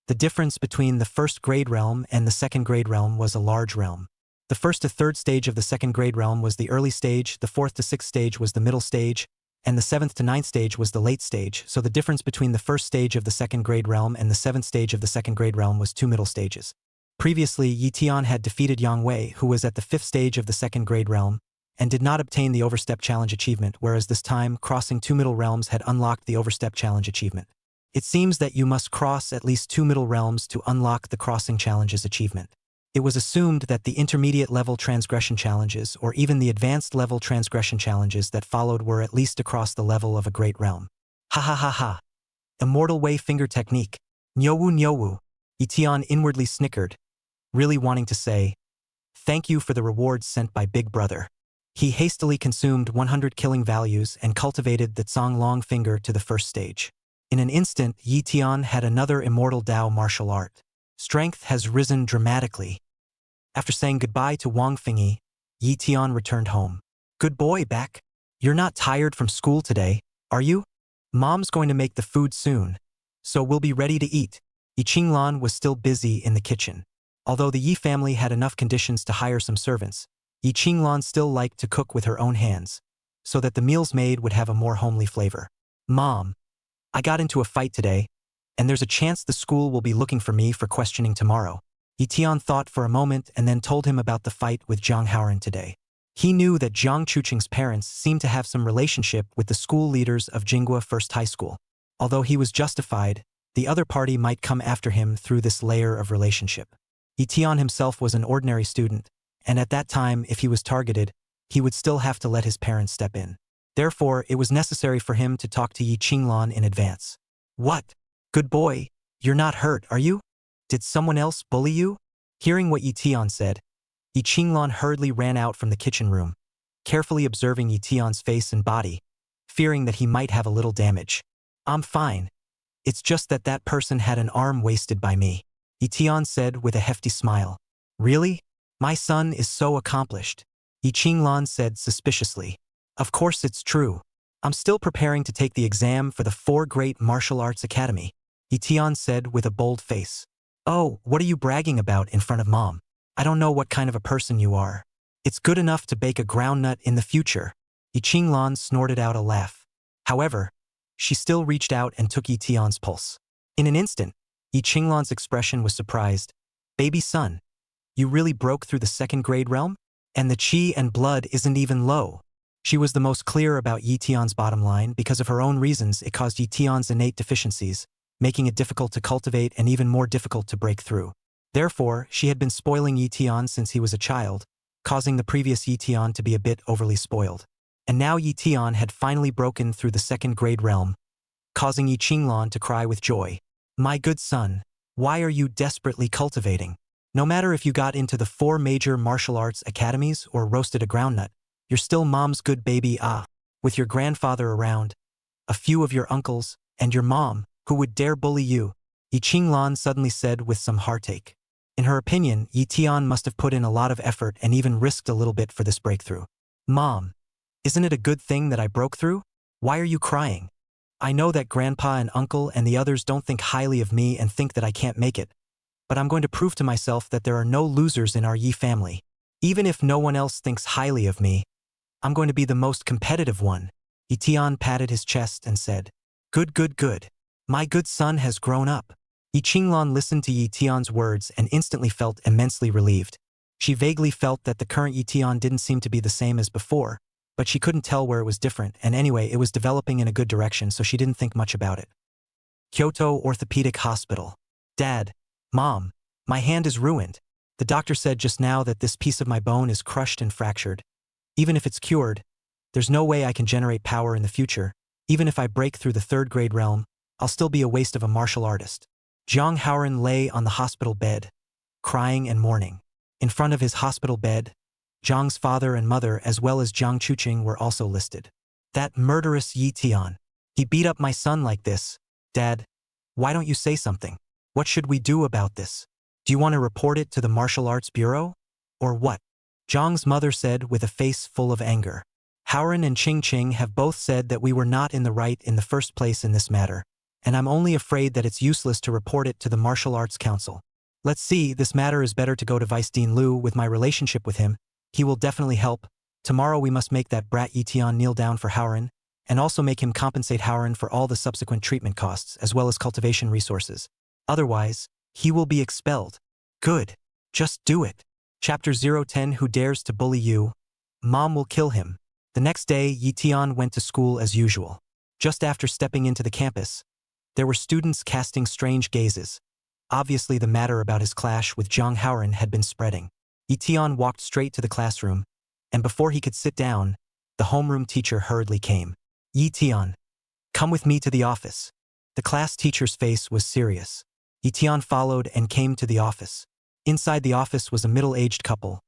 The difference between the first grade realm and the second grade realm was a large realm. The 1st to 3rd stage of the second grade realm was the early stage, the 4th to 6th stage was the middle stage, and the 7th to 9th stage was the late stage, so the difference between the first stage of the second grade realm and the 7th stage of the second grade realm was 2 middle stages. Previously, Lu Tian had defeated Yang Wei, who was at the 5th stage of the second grade realm, and did not obtain the Overstep Challenge achievement, whereas this time, crossing 2 middle realms had unlocked the Overstep Challenge achievement. It seems that you must cross at least 2 middle realms to unlock the Crossing Challenges achievement. It was assumed that the intermediate level transgression challenges or even the advanced level transgression challenges that followed were at least across the level of a great realm. Ha ha ha ha. Immortal Wei finger technique. Nyowu nyowu. Lu Tian inwardly snickered, really wanting to say, "Thank you for the rewards sent by Big Brother." He hastily consumed 100 killing values and cultivated the Tsang long finger to the first stage. In an instant, Lu Tian had another immortal Dao martial art. Strength has risen dramatically. After saying goodbye to Wang Fingyi, Lu Tian returned home. "Good boy, back. You're not tired from school today, are you? Mom's going to make the food soon, so we'll be ready to eat." Yi Qinglan was still busy in the kitchen. Although the Yi family had enough conditions to hire some servants, Yi Qinglan still liked to cook with her own hands, so that the meals made would have a more homely flavor. "Mom, I got into a fight today, and there's a chance the school will be looking for me for questioning tomorrow." Lu Tian thought for a moment and then told him about the fight with Zhang Haoran today. He knew that Zhang Chuqing's parents seemed to have some relationship with the school leaders of Jinghua First High School. Although he was justified, the other party might come after him through this layer of relationship. Lu Tian himself was an ordinary student, and at that time, if he was targeted, he would still have to let his parents step in. Therefore, it was necessary for him to talk to Yi Qinglan in advance. "What? Good boy, you're not hurt, are you? Did someone else bully you?" Hearing what Lu Tian said, Yi Qinglan hurriedly ran out from the kitchen room, carefully observing Lu Tian's face and body, fearing that he might have a little damage. "I'm fine. It's just that that person had an arm wasted by me," Lu Tian said with a hefty smile. "Really? My son is so accomplished," Yi Qinglan said suspiciously. "Of course it's true. I'm still preparing to take the exam for the 4 Great Martial Arts Academy," Lu Tian said with a bold face. "Oh, what are you bragging about in front of Mom? I don't know what kind of a person you are. It's good enough to bake a groundnut in the future." Yi Qinglan snorted out a laugh. However, she still reached out and took Lu Tian's pulse. In an instant, Yi Qinglan's expression was surprised. "Baby son, you really broke through the second grade realm? And the chi and blood isn't even low." She was the most clear about Lu Tian's bottom line because of her own reasons. It caused Lu Tian's innate deficiencies, making it difficult to cultivate and even more difficult to break through. Therefore, she had been spoiling Lu Tian since he was a child, causing the previous Lu Tian to be a bit overly spoiled. And now Lu Tian had finally broken through the second grade realm, causing Yi Qinglan to cry with joy. "My good son, why are you desperately cultivating? No matter if you got into the 4 major martial arts academies or roasted a groundnut, you're still Mom's good baby. With your grandfather around, a few of your uncles, and your mom, who would dare bully you?" Yi Qinglan suddenly said with some heartache. In her opinion, Lu Tian must have put in a lot of effort and even risked a little bit for this breakthrough. "Mom, isn't it a good thing that I broke through? Why are you crying? I know that Grandpa and Uncle and the others don't think highly of me and think that I can't make it, but I'm going to prove to myself that there are no losers in our Yi family. Even if no one else thinks highly of me, I'm going to be the most competitive one." Lu Tian patted his chest and said, "Good, good, good. My good son has grown up." Yi Qinglan listened to Lu Tian's words and instantly felt immensely relieved. She vaguely felt that the current Lu Tian didn't seem to be the same as before, but she couldn't tell where it was different, and anyway, it was developing in a good direction, so she didn't think much about it. Kyoto Orthopedic Hospital. "Dad, Mom, my hand is ruined. The doctor said just now that this piece of my bone is crushed and fractured. Even if it's cured, there's no way I can generate power in the future. Even if I break through the 3rd grade realm, I'll still be a waste of a martial artist." Zhang Haoran lay on the hospital bed, crying and mourning. In front of his hospital bed, Zhang's father and mother as well as Zhang Chuqing were also listed. "That murderous Lu Tian. He beat up my son like this. Dad, why don't you say something? What should we do about this? Do you want to report it to the Martial Arts Bureau? Or what?" Zhang's mother said with a face full of anger. "Haoran and Qing have both said that we were not in the right in the first place in this matter, and I'm only afraid that it's useless to report it to the Martial Arts Council. Let's see, this matter is better to go to Vice Dean Lu. With my relationship with him, he will definitely help. Tomorrow we must make that brat Lu Tian kneel down for Haoran, and also make him compensate Haoran for all the subsequent treatment costs as well as cultivation resources. Otherwise, he will be expelled. Good. Just do it. Chapter 010 Who dares to bully you? Mom will kill him. The next day, Lu Tian went to school as usual. Just after stepping into the campus, there were students casting strange gazes. Obviously, the matter about his clash with Zhang Haoran had been spreading. Lu Tian walked straight to the classroom, and before he could sit down, the homeroom teacher hurriedly came. Lu Tian, come with me to the office. The class teacher's face was serious. Lu Tian followed and came to the office. Inside the office was a middle-aged couple.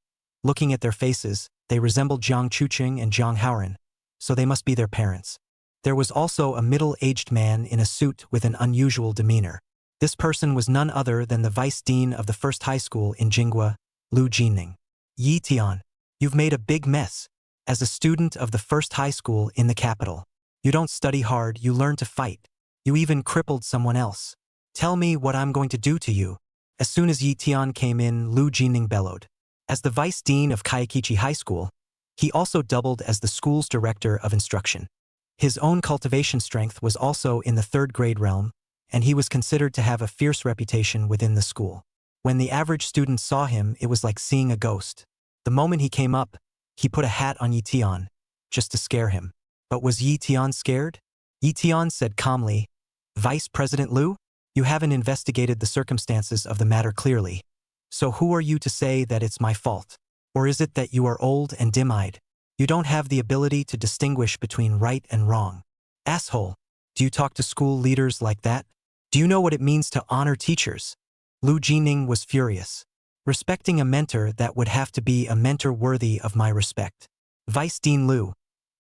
Looking at their faces, they resembled Zhang Chuqing and Zhang Haoran, so they must be their parents. There was also a middle-aged man in a suit with an unusual demeanor. This person was none other than the vice dean of the first high school in Jinghua, Lu Jining. Lu Tian, you've made a big mess. As a student of the first high school in the capital, you don't study hard, you learn to fight. You even crippled someone else. Tell me what I'm going to do to you. As soon as Lu Tian came in, Lu Jining bellowed. As the vice dean of Kaikichi High School, he also doubled as the school's director of instruction. His own cultivation strength was also in the third-grade realm, and he was considered to have a fierce reputation within the school. When the average student saw him, it was like seeing a ghost. The moment he came up, he put a hat on Lu Tian, just to scare him. But was Lu Tian scared? Lu Tian said calmly, Vice President Lu, you haven't investigated the circumstances of the matter clearly. So who are you to say that it's my fault? Or is it that you are old and dim-eyed? You don't have the ability to distinguish between right and wrong. Asshole, do you talk to school leaders like that? Do you know what it means to honor teachers? Lu Jining was furious. Respecting a mentor, that would have to be a mentor worthy of my respect. Vice Dean Lu,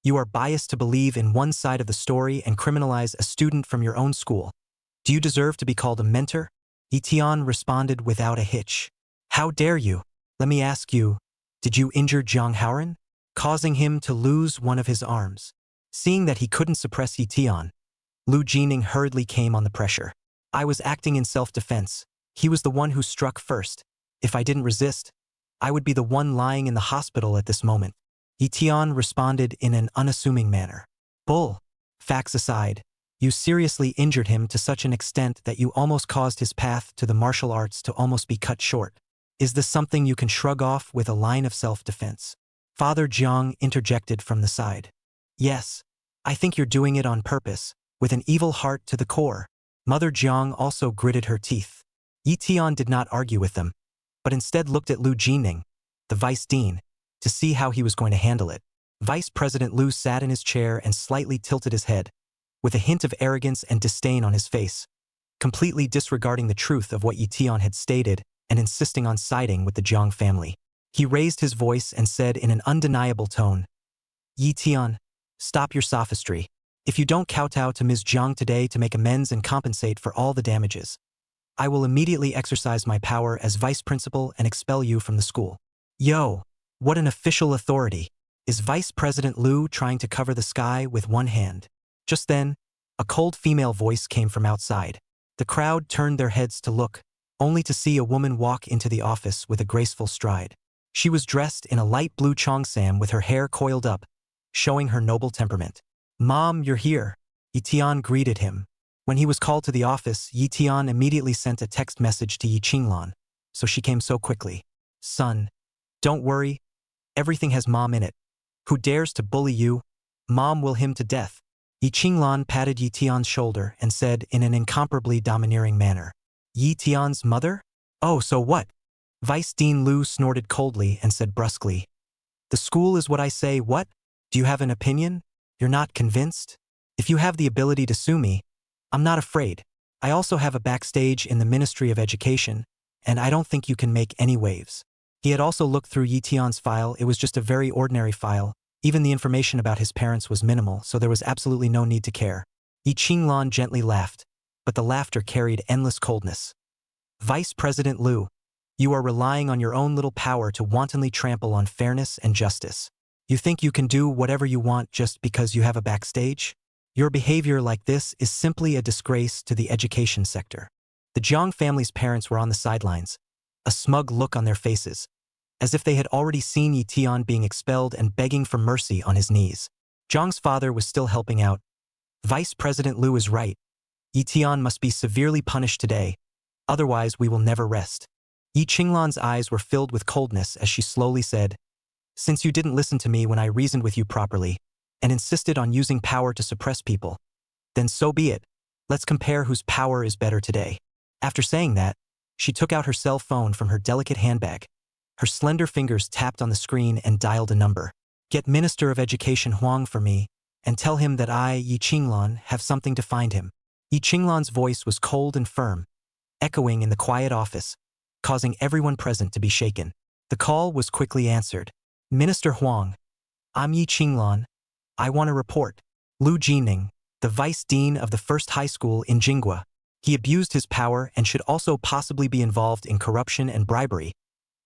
you are biased to believe in one side of the story and criminalize a student from your own school. Do you deserve to be called a mentor? Lu Tian responded without a hitch. How dare you? Let me ask you, did you injure Zhang Haoran, causing him to lose one of his arms? Seeing that he couldn't suppress Lu Tian, Lu Jining hurriedly came on the pressure. I was acting in self-defense. He was the one who struck first. If I didn't resist, I would be the one lying in the hospital at this moment. Lu Tian responded in an unassuming manner. Bull. Facts aside, you seriously injured him to such an extent that you almost caused his path to the martial arts to almost be cut short. Is this something you can shrug off with a line of self-defense? Father Jiang interjected from the side. Yes, I think you're doing it on purpose, with an evil heart to the core. Mother Jiang also gritted her teeth. Lu Tian did not argue with them, but instead looked at Lu Jining, the vice dean, to see how he was going to handle it. Vice President Lu sat in his chair and slightly tilted his head, with a hint of arrogance and disdain on his face, completely disregarding the truth of what Lu Tian had stated and insisting on siding with the Jiang family. He raised his voice and said in an undeniable tone, Lu Tian, stop your sophistry. If you don't kowtow to Ms. Jiang today to make amends and compensate for all the damages, I will immediately exercise my power as vice principal and expel you from the school. Yo, what an official authority. Is Vice President Lu trying to cover the sky with one hand? Just then, a cold female voice came from outside. The crowd turned their heads to look, only to see a woman walk into the office with a graceful stride. She was dressed in a light blue cheongsam with her hair coiled up, showing her noble temperament. Mom, you're here. Lu Tian greeted him. When he was called to the office, Lu Tian immediately sent a text message to Yi Qinglan, so she came so quickly. Son, don't worry, everything has Mom in it. Who dares to bully you? Mom will him to death. Yi Qinglan patted Lu Tian's shoulder and said in an incomparably domineering manner. Lu Tian's mother? Oh, so what? Vice Dean Lu snorted coldly and said brusquely. The school is what I say. What? Do you have an opinion? You're not convinced? If you have the ability to sue me, I'm not afraid. I also have a backstage in the Ministry of Education, and I don't think you can make any waves. He had also looked through Lu Tian's file. It was just a very ordinary file. Even the information about his parents was minimal, so there was absolutely no need to care. Yi Qinglan gently laughed, but the laughter carried endless coldness. Vice President Lu, you are relying on your own little power to wantonly trample on fairness and justice. You think you can do whatever you want just because you have a backstage? Your behavior like this is simply a disgrace to the education sector. The Jiang family's parents were on the sidelines, a smug look on their faces, as if they had already seen Lu Tian being expelled and begging for mercy on his knees. Zhang's father was still helping out. Vice President Lu is right. Yi Tian must be severely punished today, otherwise we will never rest. Yi Qinglan's eyes were filled with coldness as she slowly said, since you didn't listen to me when I reasoned with you properly, and insisted on using power to suppress people, then so be it. Let's compare whose power is better today. After saying that, she took out her cell phone from her delicate handbag. Her slender fingers tapped on the screen and dialed a number. Get Minister of Education Huang for me, and tell him that I, Yi Qinglan, have something to find him. Yi Qinglan's voice was cold and firm, echoing in the quiet office, causing everyone present to be shaken. The call was quickly answered. Minister Huang, I'm Yi Qinglan. I want to report. Lu Jining, the vice dean of the first high school in Jinghua. He abused his power and should also possibly be involved in corruption and bribery.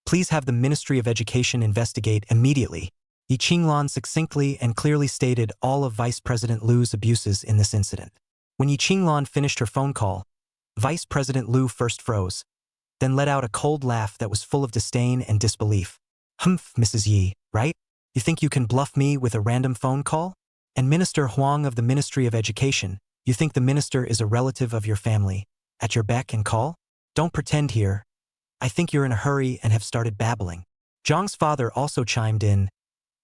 Please have the Ministry of Education investigate immediately. Yi Qinglan succinctly and clearly stated all of Vice President Lu's abuses in this incident. When Yi Qinglan finished her phone call, Vice President Lu first froze, then let out a cold laugh that was full of disdain and disbelief. Humph, Mrs. Yi, right? You think you can bluff me with a random phone call? And Minister Huang of the Ministry of Education, you think the minister is a relative of your family, at your beck and call? Don't pretend here. I think you're in a hurry and have started babbling. Zhang's father also chimed in.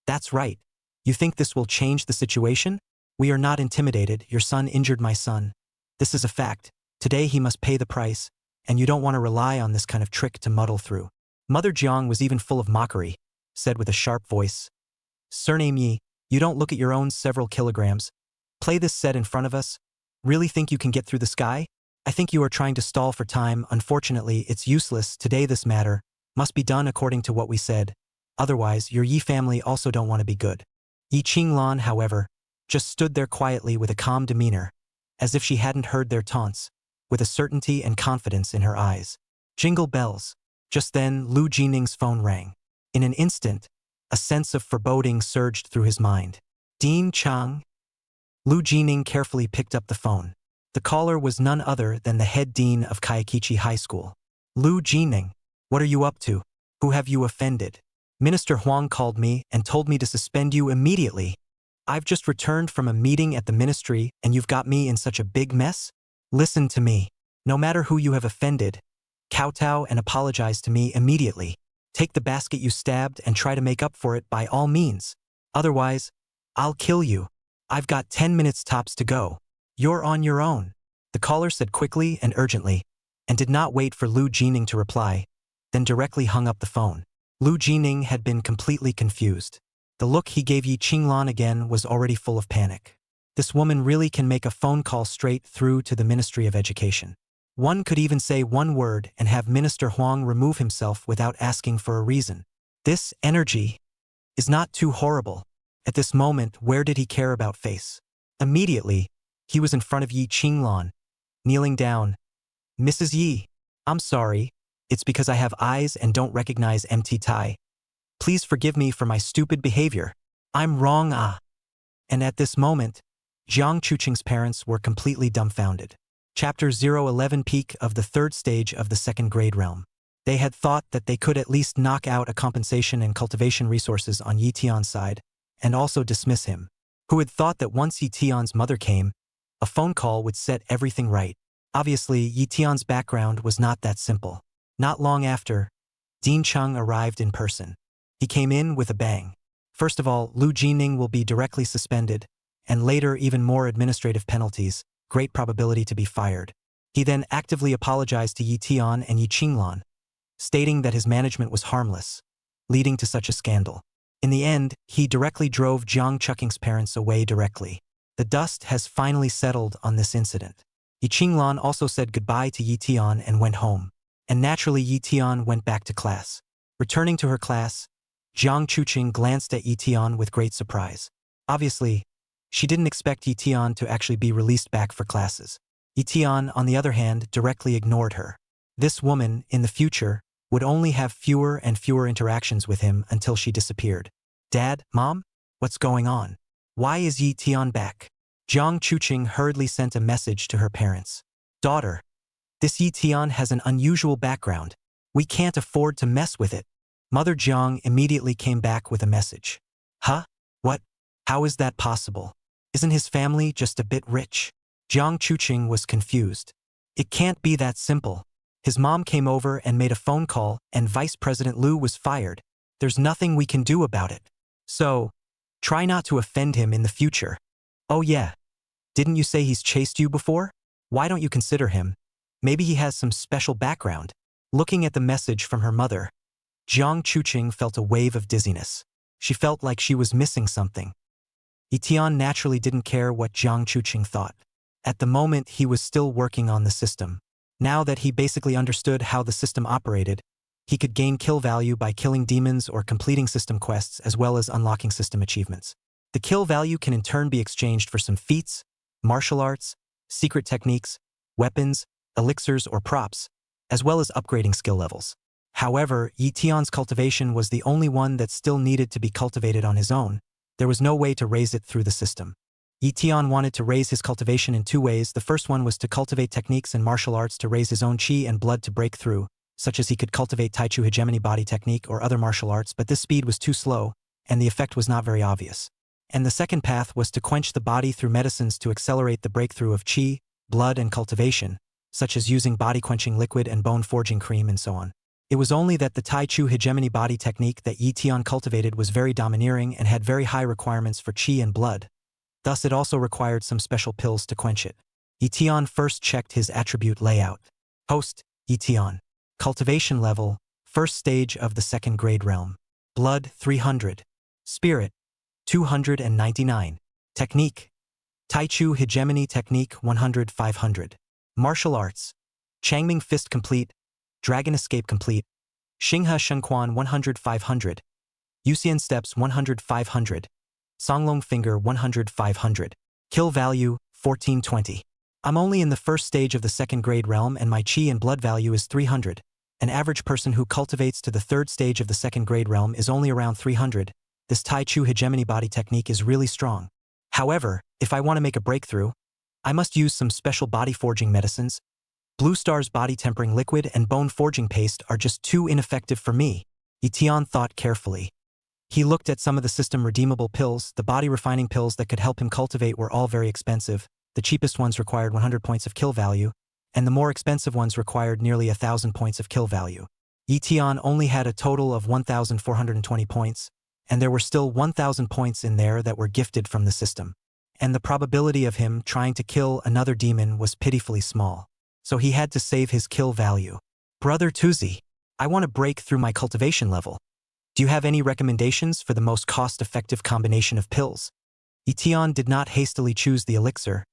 That's right. You think this will change the situation? We are not intimidated. Your son injured my son. This is a fact. Today he must pay the price, and you don't want to rely on this kind of trick to muddle through. Mother Jiang was even full of mockery, said with a sharp voice. Surname Yi, you don't look at your own several kilograms. Play this set in front of us? Really think you can get through the sky? I think you are trying to stall for time. Unfortunately, it's useless. Today this matter must be done according to what we said. Otherwise, your Yi family also don't want to be good. Yi Qinglan, however, just stood there quietly with a calm demeanor, as if she hadn't heard their taunts, with a certainty and confidence in her eyes. Jingle bells. Just then, Lu Jining's phone rang. In an instant, a sense of foreboding surged through his mind. Dean Chang? Lu Jining carefully picked up the phone. The caller was none other than the head dean of Kaikichi High School. Lu Jining, what are you up to? Who have you offended? Minister Huang called me and told me to suspend you immediately. I've just returned from a meeting at the ministry and you've got me in such a big mess? Listen to me. No matter who you have offended, kowtow and apologize to me immediately. Take the basket you stabbed and try to make up for it by all means. Otherwise, I'll kill you. I've got 10 minutes tops to go. You're on your own. The caller said quickly and urgently, and did not wait for Lu Jining to reply, then directly hung up the phone. Lu Jining had been completely confused. The look he gave Yi Qinglan again was already full of panic. This woman really can make a phone call straight through to the Ministry of Education. One could even say one word and have Minister Huang remove himself without asking for a reason. This energy is not too horrible. At this moment, where did he care about face? Immediately, he was in front of Yi Qinglan, kneeling down. Mrs. Yi, I'm sorry. It's because I have eyes and don't recognize empty tie. Please forgive me for my stupid behavior. I'm wrong, And at this moment, Jiang Chuqing's parents were completely dumbfounded. Chapter 011 Peak of the third stage of the second grade realm. They had thought that they could at least knock out a compensation and cultivation resources on Yi Tian's side, and also dismiss him. Who had thought that once Yi Tian's mother came, a phone call would set everything right. Obviously, Yi Tian's background was not that simple. Not long after, Dean Cheng arrived in person. He came in with a bang. First of all, Lu Jining will be directly suspended, and later even more administrative penalties, great probability to be fired. He then actively apologized to Yi Tian and Yi Qinglan, stating that his management was harmless, leading to such a scandal. In the end, he directly drove Jiang Chuqing's parents away directly. The dust has finally settled on this incident. Yi Qinglan also said goodbye to Yi Tian and went home. And naturally Yi Tian went back to class. Returning to her class, Jiang Chuqing glanced at Yi Tian with great surprise. Obviously, she didn't expect Yi Tian to actually be released back for classes. Yi Tian, on the other hand, directly ignored her. This woman, in the future, would only have fewer and fewer interactions with him until she disappeared. Dad, Mom? What's going on? Why is Yi Tian back? Jiang Chuqing hurriedly sent a message to her parents. Daughter, this Yi Tian has an unusual background. We can't afford to mess with it. Mother Jiang immediately came back with a message. Huh? What? How is that possible? Isn't his family just a bit rich? Jiang Chuqing was confused. It can't be that simple. His mom came over and made a phone call, and Vice President Lu was fired. There's nothing we can do about it. So, try not to offend him in the future. Oh yeah. Didn't you say he's chased you before? Why don't you consider him? Maybe he has some special background. Looking at the message from her mother, Jiang Chuqing felt a wave of dizziness. She felt like she was missing something. Lu Tian naturally didn't care what Jiang Chuqing thought. At the moment, he was still working on the system. Now that he basically understood how the system operated, he could gain kill value by killing demons or completing system quests as well as unlocking system achievements. The kill value can in turn be exchanged for some feats, martial arts, secret techniques, weapons, elixirs or props, as well as upgrading skill levels. However, Lu Tian's cultivation was the only one that still needed to be cultivated on his own. There was no way to raise it through the system. Lu Tian wanted to raise his cultivation in two ways. The first one was to cultivate techniques and martial arts to raise his own chi and blood to break through, such as he could cultivate Taichu Hegemony body technique or other martial arts, but this speed was too slow, and the effect was not very obvious. And the second path was to quench the body through medicines to accelerate the breakthrough of chi, blood and cultivation, such as using body-quenching liquid and bone-forging cream and so on. It was only that the Taichu Hegemony body technique that Lu Tian cultivated was very domineering and had very high requirements for chi and blood. Thus it also required some special pills to quench it. Lu Tian first checked his attribute layout. Host, Lu Tian. Cultivation level, first stage of the second grade realm. Blood, 300. Spirit, 299. Technique, Taichu Hegemony technique, 100-500. Martial arts, Changming Fist complete, Dragon Escape complete, Xinghe Shengquan 100-500, Yuxian Steps 100-500, Songlong Finger 100-500. Kill value, 1420. I'm only in the first stage of the second grade realm and my chi and blood value is 300. An average person who cultivates to the third stage of the second grade realm is only around 300. This Taichu Hegemony body technique is really strong. However, if I want to make a breakthrough, I must use some special body forging medicines. Blue Star's body tempering liquid and bone forging paste are just too ineffective for me. Lu Tian thought carefully. He looked at some of the system redeemable pills. The body refining pills that could help him cultivate were all very expensive. The cheapest ones required 100 points of kill value, and the more expensive ones required nearly 1,000 points of kill value. Lu Tian only had a total of 1,420 points, and there were still 1,000 points in there that were gifted from the system. And the probability of him trying to kill another demon was pitifully small. So he had to save his kill value. Brother Tuzi, I want to break through my cultivation level. Do you have any recommendations for the most cost-effective combination of pills? Lu Tian did not hastily choose the elixir,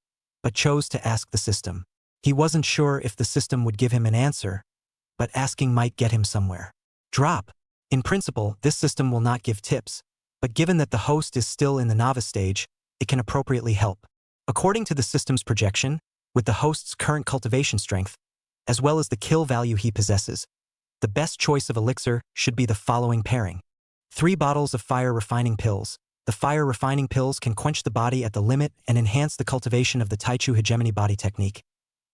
but chose to ask the system. He wasn't sure if the system would give him an answer, but asking might get him somewhere. Drop. In principle, this system will not give tips, but given that the host is still in the novice stage, it can appropriately help. According to the system's projection, with the host's current cultivation strength, as well as the kill value he possesses, the best choice of elixir should be the following pairing. 3 bottles of fire refining pills. The fire refining pills can quench the body at the limit and enhance the cultivation of the Taichu Hegemony body technique.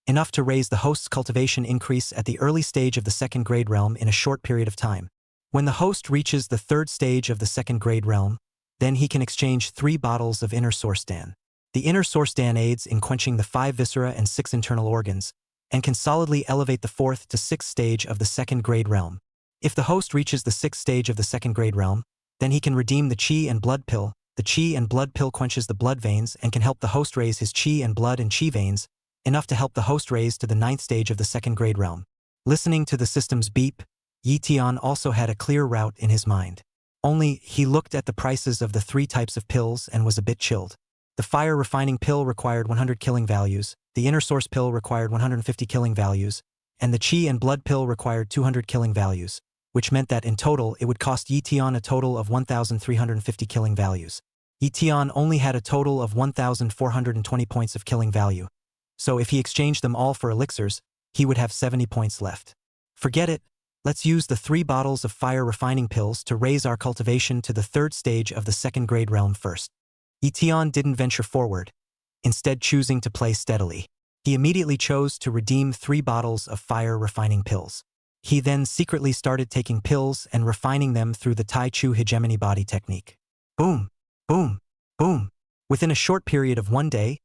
Enough to raise the host's cultivation increase at the early stage of the second grade realm in a short period of time. When the host reaches the third stage of the second grade realm, then he can exchange 3 bottles of Inner Source Dan. The Inner Source Dan aids in quenching the 5 viscera and 6 internal organs, and can solidly elevate the 4th to 6th stage of the second grade realm. If the host reaches the 6th stage of the second grade realm, then he can redeem the Chi and Blood pill. The Chi and Blood pill quenches the blood veins and can help the host raise his Chi and Blood and Chi veins, enough to help the host raise to the 9th stage of the second grade realm. Listening to the system's beep, Lu Tian also had a clear route in his mind. Only, he looked at the prices of the 3 types of pills and was a bit chilled. The fire refining pill required 100 killing values, the Inner Source pill required 150 killing values, and the Chi and Blood pill required 200 killing values, which meant that in total it would cost Lu Tian a total of 1,350 killing values. Lu Tian only had a total of 1,420 points of killing value, so if he exchanged them all for elixirs, he would have 70 points left. Forget it, let's use the 3 bottles of fire refining pills to raise our cultivation to the 3rd stage of the second grade realm first. Lu Tian didn't venture forward, instead choosing to play steadily. He immediately chose to redeem 3 bottles of fire refining pills. He then secretly started taking pills and refining them through the Taichu Hegemony body technique. Boom, boom, Boom! Within a short period of 1 day,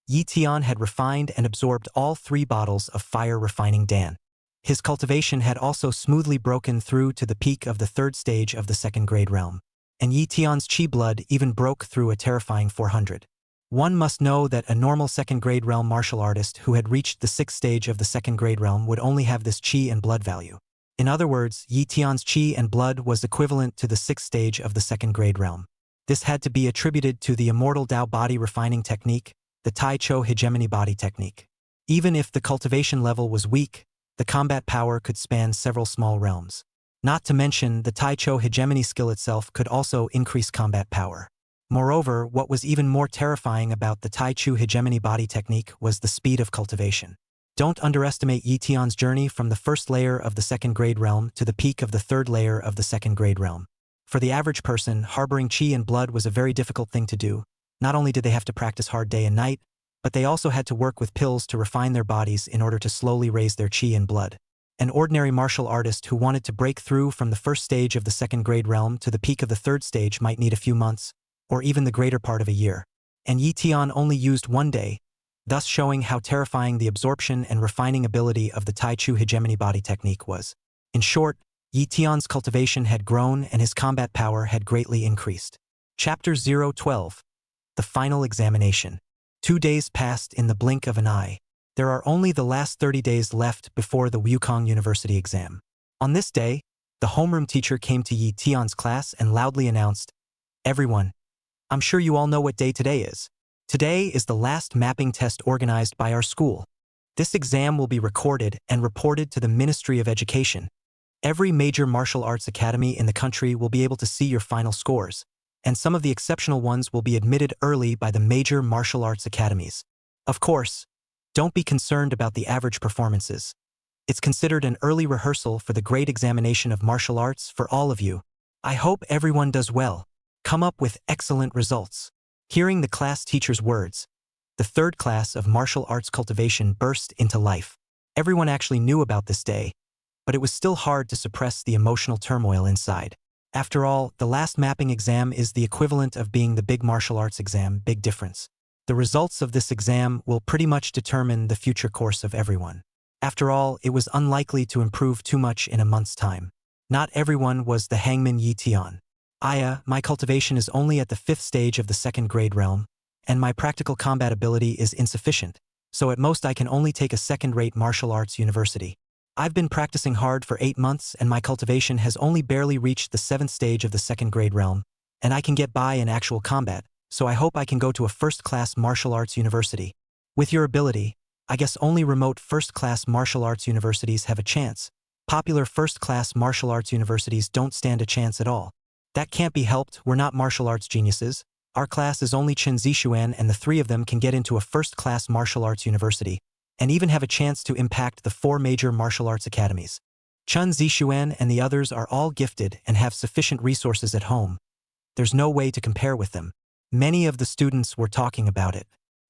Lu Tian had refined and absorbed all 3 bottles of fire-refining Dan. His cultivation had also smoothly broken through to the peak of the 3rd stage of the 2nd grade realm, and Lu Tian's chi blood even broke through a terrifying 400. One must know that a normal 2nd grade realm martial artist who had reached the 6th stage of the 2nd grade realm would only have this chi and blood value. In other words, Lu Tian's chi and blood was equivalent to the 6th stage of the 2nd grade realm. This had to be attributed to the immortal Dao body refining technique, the Tai Cho hegemony body technique. Even if the cultivation level was weak, the combat power could span several small realms. Not to mention, the Tai Cho hegemony skill itself could also increase combat power. Moreover, what was even more terrifying about the Tai Chu hegemony body technique was the speed of cultivation. Don't underestimate Lu Tian's journey from the 1st layer of the 2nd grade realm to the peak of the 3rd layer of the 2nd grade realm. For the average person, harboring chi and blood was a very difficult thing to do. Not only did they have to practice hard day and night, but they also had to work with pills to refine their bodies in order to slowly raise their chi and blood. An ordinary martial artist who wanted to break through from the 1st stage of the 2nd grade realm to the peak of the 3rd stage might need a few months, or even the greater part of a year. And Lu Tian only used 1 day, thus showing how terrifying the absorption and refining ability of the Tai Chu hegemony body technique was. In short, Lu Tian's cultivation had grown and his combat power had greatly increased. Chapter 012. The Final Examination. 2 days passed in the blink of an eye. There are only the last 30 days left before the Wukong University exam. On this day, the homeroom teacher came to Lu Tian's class and loudly announced, "Everyone, I'm sure you all know what day today is. Today is the last mapping test organized by our school. This exam will be recorded and reported to the Ministry of Education. Every major martial arts academy in the country will be able to see your final scores, and some of the exceptional ones will be admitted early by the major martial arts academies. Of course, don't be concerned about the average performances. It's considered an early rehearsal for the great examination of martial arts for all of you. I hope everyone does well. Come up with excellent results." Hearing the class teacher's words, the 3rd class of martial arts cultivation burst into life. Everyone actually knew about this day, but it was still hard to suppress the emotional turmoil inside. After all, the last mapping exam is the equivalent of being the big martial arts exam. Big difference. The results of this exam will pretty much determine the future course of everyone. After all, it was unlikely to improve too much in a month's time. Not everyone was the hangman Lu Tian. My cultivation is only at the 5th stage of the 2nd grade realm, and my practical combat ability is insufficient, so at most I can only take a 2nd-rate martial arts university. I've been practicing hard for 8 months and my cultivation has only barely reached the 7th stage of the 2nd grade realm, and I can get by in actual combat, so I hope I can go to a 1st-class martial arts university. With your ability, I guess only remote 1st-class martial arts universities have a chance. Popular 1st-class martial arts universities don't stand a chance at all. That can't be helped, we're not martial arts geniuses. Our class is only Chunzi Challenged and the 3 of them can get into a 1st-class martial arts university, and even have a chance to impact the 4 major martial arts academies. Chunzi Challenged and the others are all gifted and have sufficient resources at home. There's no way to compare with them. Many of the students were talking about it.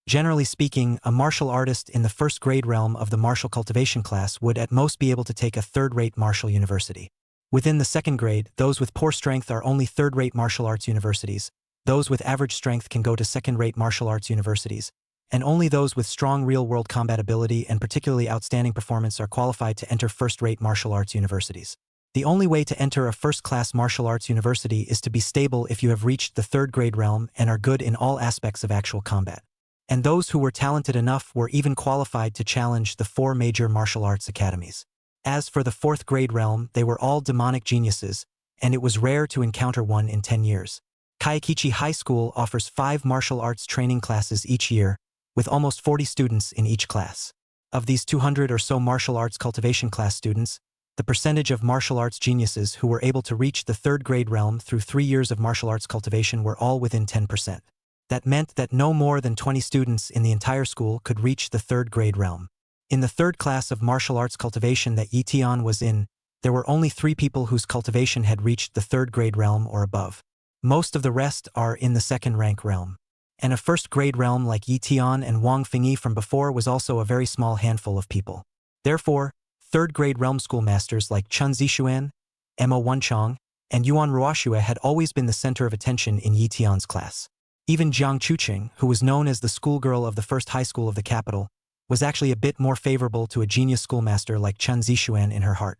Generally speaking, a martial artist in the 1st grade realm of the martial cultivation class would at most be able to take a 3rd-rate martial university. Within the 2nd grade, those with poor strength are only 3rd-rate martial arts universities. Those with average strength can go to 2nd-rate martial arts universities, and only those with strong real-world combat ability and particularly outstanding performance are qualified to enter 1st-rate martial arts universities. The only way to enter a 1st-class martial arts university is to be stable if you have reached the 3rd grade realm and are good in all aspects of actual combat. And those who were talented enough were even qualified to challenge the 4 major martial arts academies. As for the 4th grade realm, they were all demonic geniuses, and it was rare to encounter one in 10 years. Kaikichi High School offers 5 martial arts training classes each year, with almost 40 students in each class. Of these 200 or so martial arts cultivation class students, the percentage of martial arts geniuses who were able to reach the 3rd grade realm through 3 years of martial arts cultivation were all within 10%. That meant that no more than 20 students in the entire school could reach the 3rd grade realm. In the 3rd class of martial arts cultivation that Lu Tian was in, there were only 3 people whose cultivation had reached the 3rd grade realm or above. Most of the rest are in the 2nd rank realm. And a 1st grade realm like Lu Tian and Wang Fingyi from before was also a very small handful of people. Therefore, 3rd grade realm schoolmasters like Chunzi Challenged, Mo Wenchong, and Yuan Ruoxue had always been the center of attention in Lu Tian's class. Even Jiang Chuqing, who was known as the schoolgirl of the first high school of the capital, was actually a bit more favorable to a genius schoolmaster like Chunzi Challenged in her heart.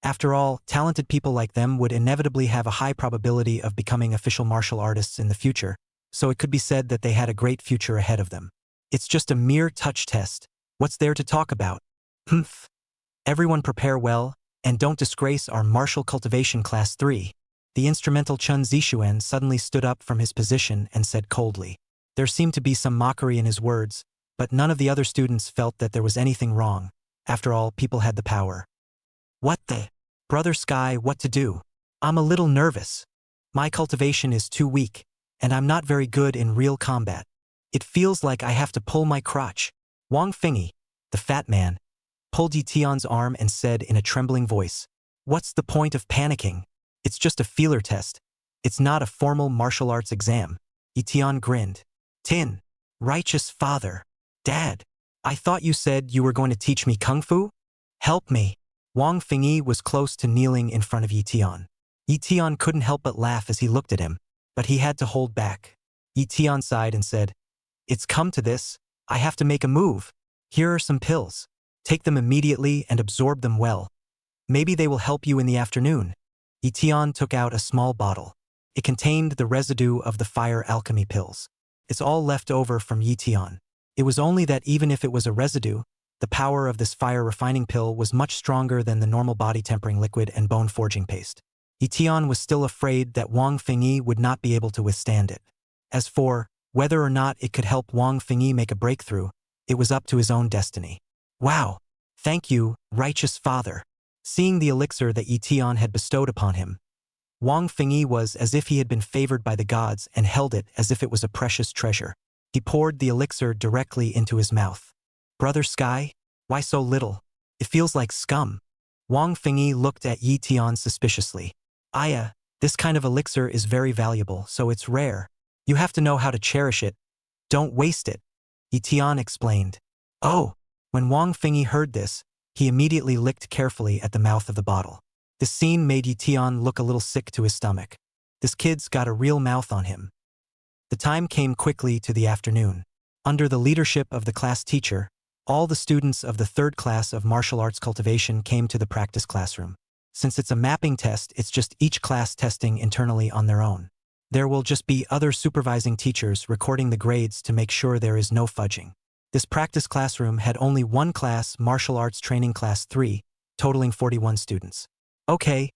After all, talented people like them would inevitably have a high probability of becoming official martial artists in the future, so it could be said that they had a great future ahead of them. It's just a mere touch test. What's there to talk about? Humph. Everyone prepare well, and don't disgrace our martial cultivation class 3. The instrumental Chunzi Challenged suddenly stood up from his position and said coldly. There seemed to be some mockery in his words, but none of the other students felt that there was anything wrong. After all, people had the power. What the? Brother Sky, what to do? I'm a little nervous. My cultivation is too weak, and I'm not very good in real combat. It feels like I have to pull my crotch. Wang Fingyi, the fat man, pulled Yi Tian's arm and said in a trembling voice, "What's the point of panicking? It's just a feeler test. It's not a formal martial arts exam." Yi Tian grinned. "Tin, righteous father. Dad, I thought you said you were going to teach me kung fu? Help me." Wang Fingyi was close to kneeling in front of Yi Tian. Yi Tian couldn't help but laugh as he looked at him, but he had to hold back. Yi Tian sighed and said, "It's come to this. I have to make a move. Here are some pills. Take them immediately and absorb them well. Maybe they will help you in the afternoon." Yi Tian took out a small bottle. It contained the residue of the fire alchemy pills. It's all left over from Yi Tian. It was only that even if it was a residue, the power of this fire refining pill was much stronger than the normal body tempering liquid and bone forging paste. Yi Tian was still afraid that Wang Fingyi would not be able to withstand it. As for whether or not it could help Wang Fingyi make a breakthrough, it was up to his own destiny. Wow! Thank you, righteous father. Seeing the elixir that Yi Tian had bestowed upon him, Wang Fingyi was as if he had been favored by the gods and held it as if it was a precious treasure. He poured the elixir directly into his mouth. "Brother Sky, why so little? It feels like scum." Wang Fingyi looked at Yi Tian suspiciously. "Aya, this kind of elixir is very valuable, so it's rare. You have to know how to cherish it. Don't waste it," Yi Tian explained. Oh! When Wang Fingyi heard this, he immediately licked carefully at the mouth of the bottle. This scene made Yi Tian look a little sick to his stomach. This kid's got a real mouth on him. The time came quickly to the afternoon. Under the leadership of the class teacher, all the students of the third class of martial arts cultivation came to the practice classroom. Since it's a mapping test, it's just each class testing internally on their own. There will just be other supervising teachers recording the grades to make sure there is no fudging. This practice classroom had only one class, Martial Arts Training Class 3, totaling 41 students. Okay,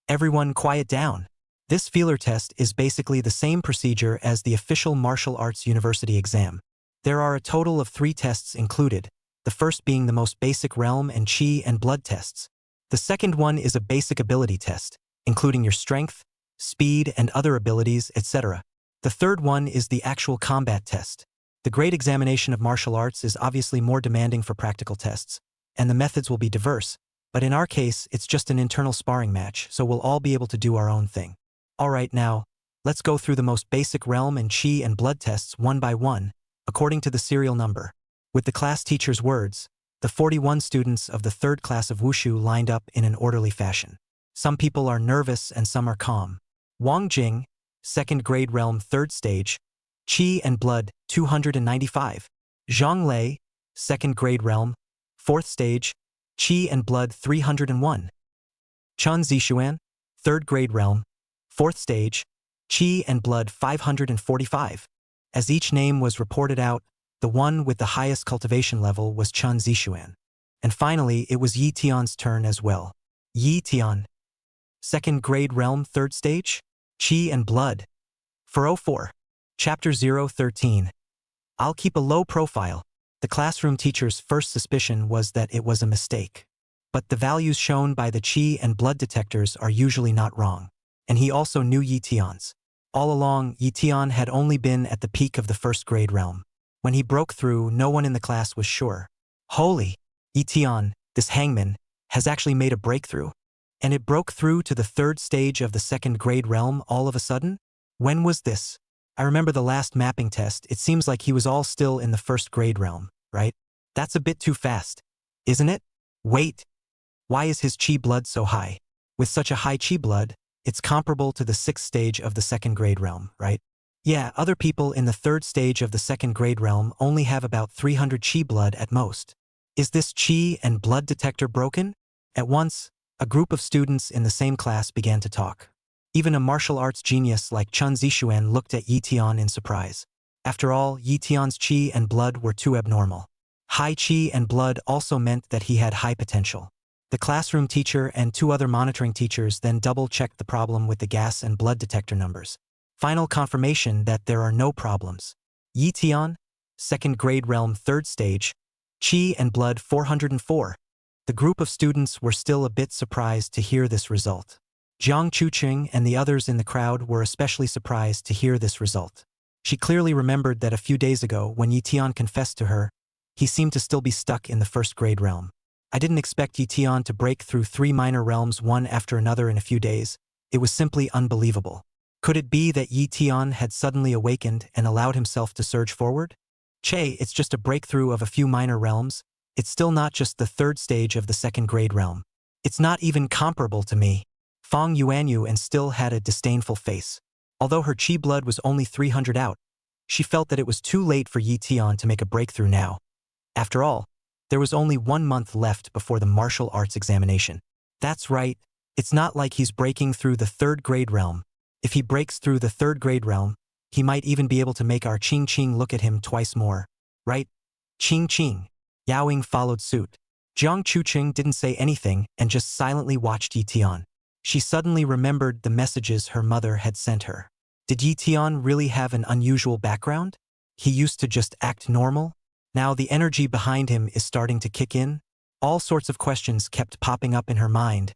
everyone quiet down. This feeler test is basically the same procedure as the official martial arts university exam. There are a total of 3 tests included, the first being the most basic realm and chi and blood tests. The second one is a basic ability test, including your strength, speed, and other abilities, etc. The third one is the actual combat test. The grade examination of martial arts is obviously more demanding for practical tests, and the methods will be diverse, but in our case, it's just an internal sparring match, so we'll all be able to do our own thing. Alright now, let's go through the most basic realm and chi and blood tests one by one, according to the serial number. With the class teacher's words, the 41 students of the third class of Wushu lined up in an orderly fashion. Some people are nervous and some are calm. Wang Jing, second grade realm third stage, Qi and blood 295. Zhang Lei, second grade realm, fourth stage, Qi and blood 301. Chunzi Challenged, third grade realm, fourth stage, Qi and blood 545. As each name was reported out, the one with the highest cultivation level was Chunzi Challenged. And finally, it was Yi Tian's turn as well. Yi Tian, second grade realm third stage, Qi and blood 404. Chapter 013. I'll keep a low profile. The classroom teacher's first suspicion was that it was a mistake. But the values shown by the Qi and blood detectors are usually not wrong. And he also knew Yi Tian's. All along, Yi Tian had only been at the peak of the first grade realm. When he broke through, no one in the class was sure. Holy! Yi Tian, this hangman, has actually made a breakthrough. And it broke through to the third stage of the second grade realm all of a sudden? When was this? I remember the last mapping test, it seems like he was all still in the first grade realm, right? That's a bit too fast, isn't it? Wait! Why is his chi blood so high? With such a high chi blood, it's comparable to the 6th stage of the second grade realm, right? Yeah, other people in the third stage of the second grade realm only have about 300 chi blood at most. Is this chi and blood detector broken? At once, a group of students in the same class began to talk. Even a martial arts genius like Chunzi Challenged looked at Lu Tian in surprise. After all, Lu Tian's chi and blood were too abnormal. High chi and blood also meant that he had high potential. The classroom teacher and two other monitoring teachers then double-checked the problem with the gas and blood detector numbers. Final confirmation that there are no problems. Lu Tian, second grade realm third stage, chi and blood 404. The group of students were still a bit surprised to hear this result. Jiang Chuqing and the others in the crowd were especially surprised to hear this result. She clearly remembered that a few days ago when Lu Tian confessed to her, he seemed to still be stuck in the first grade realm. I didn't expect Lu Tian to break through 3 minor realms one after another in a few days. It was simply unbelievable. Could it be that Lu Tian had suddenly awakened and allowed himself to surge forward? Che, it's just a breakthrough of a few minor realms. It's still not just the third stage of the second grade realm. It's not even comparable to me. Fang Yuanyu and still had a disdainful face. Although her chi blood was only 300 out, she felt that it was too late for Lu Tian to make a breakthrough now. After all, there was only 1 month left before the martial arts examination. That's right, it's not like he's breaking through the third grade realm. If he breaks through the third grade realm, he might even be able to make our Qing Qing look at him twice more. Right? Qing Qing. Yao Ying followed suit. Jiang Chuqing didn't say anything and just silently watched Lu Tian. She suddenly remembered the messages her mother had sent her. Did Lu Tian really have an unusual background? He used to just act normal? Now the energy behind him is starting to kick in? All sorts of questions kept popping up in her mind,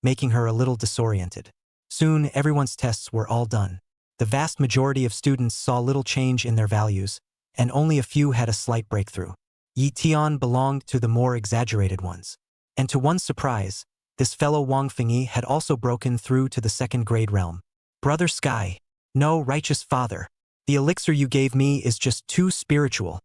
making her a little disoriented. Soon, everyone's tests were all done. The vast majority of students saw little change in their values, and only a few had a slight breakthrough. Lu Tian belonged to the more exaggerated ones. And to one's surprise, this fellow Wang Fengyi had also broken through to the second grade realm. Brother Sky. No, righteous father. The elixir you gave me is just too spiritual.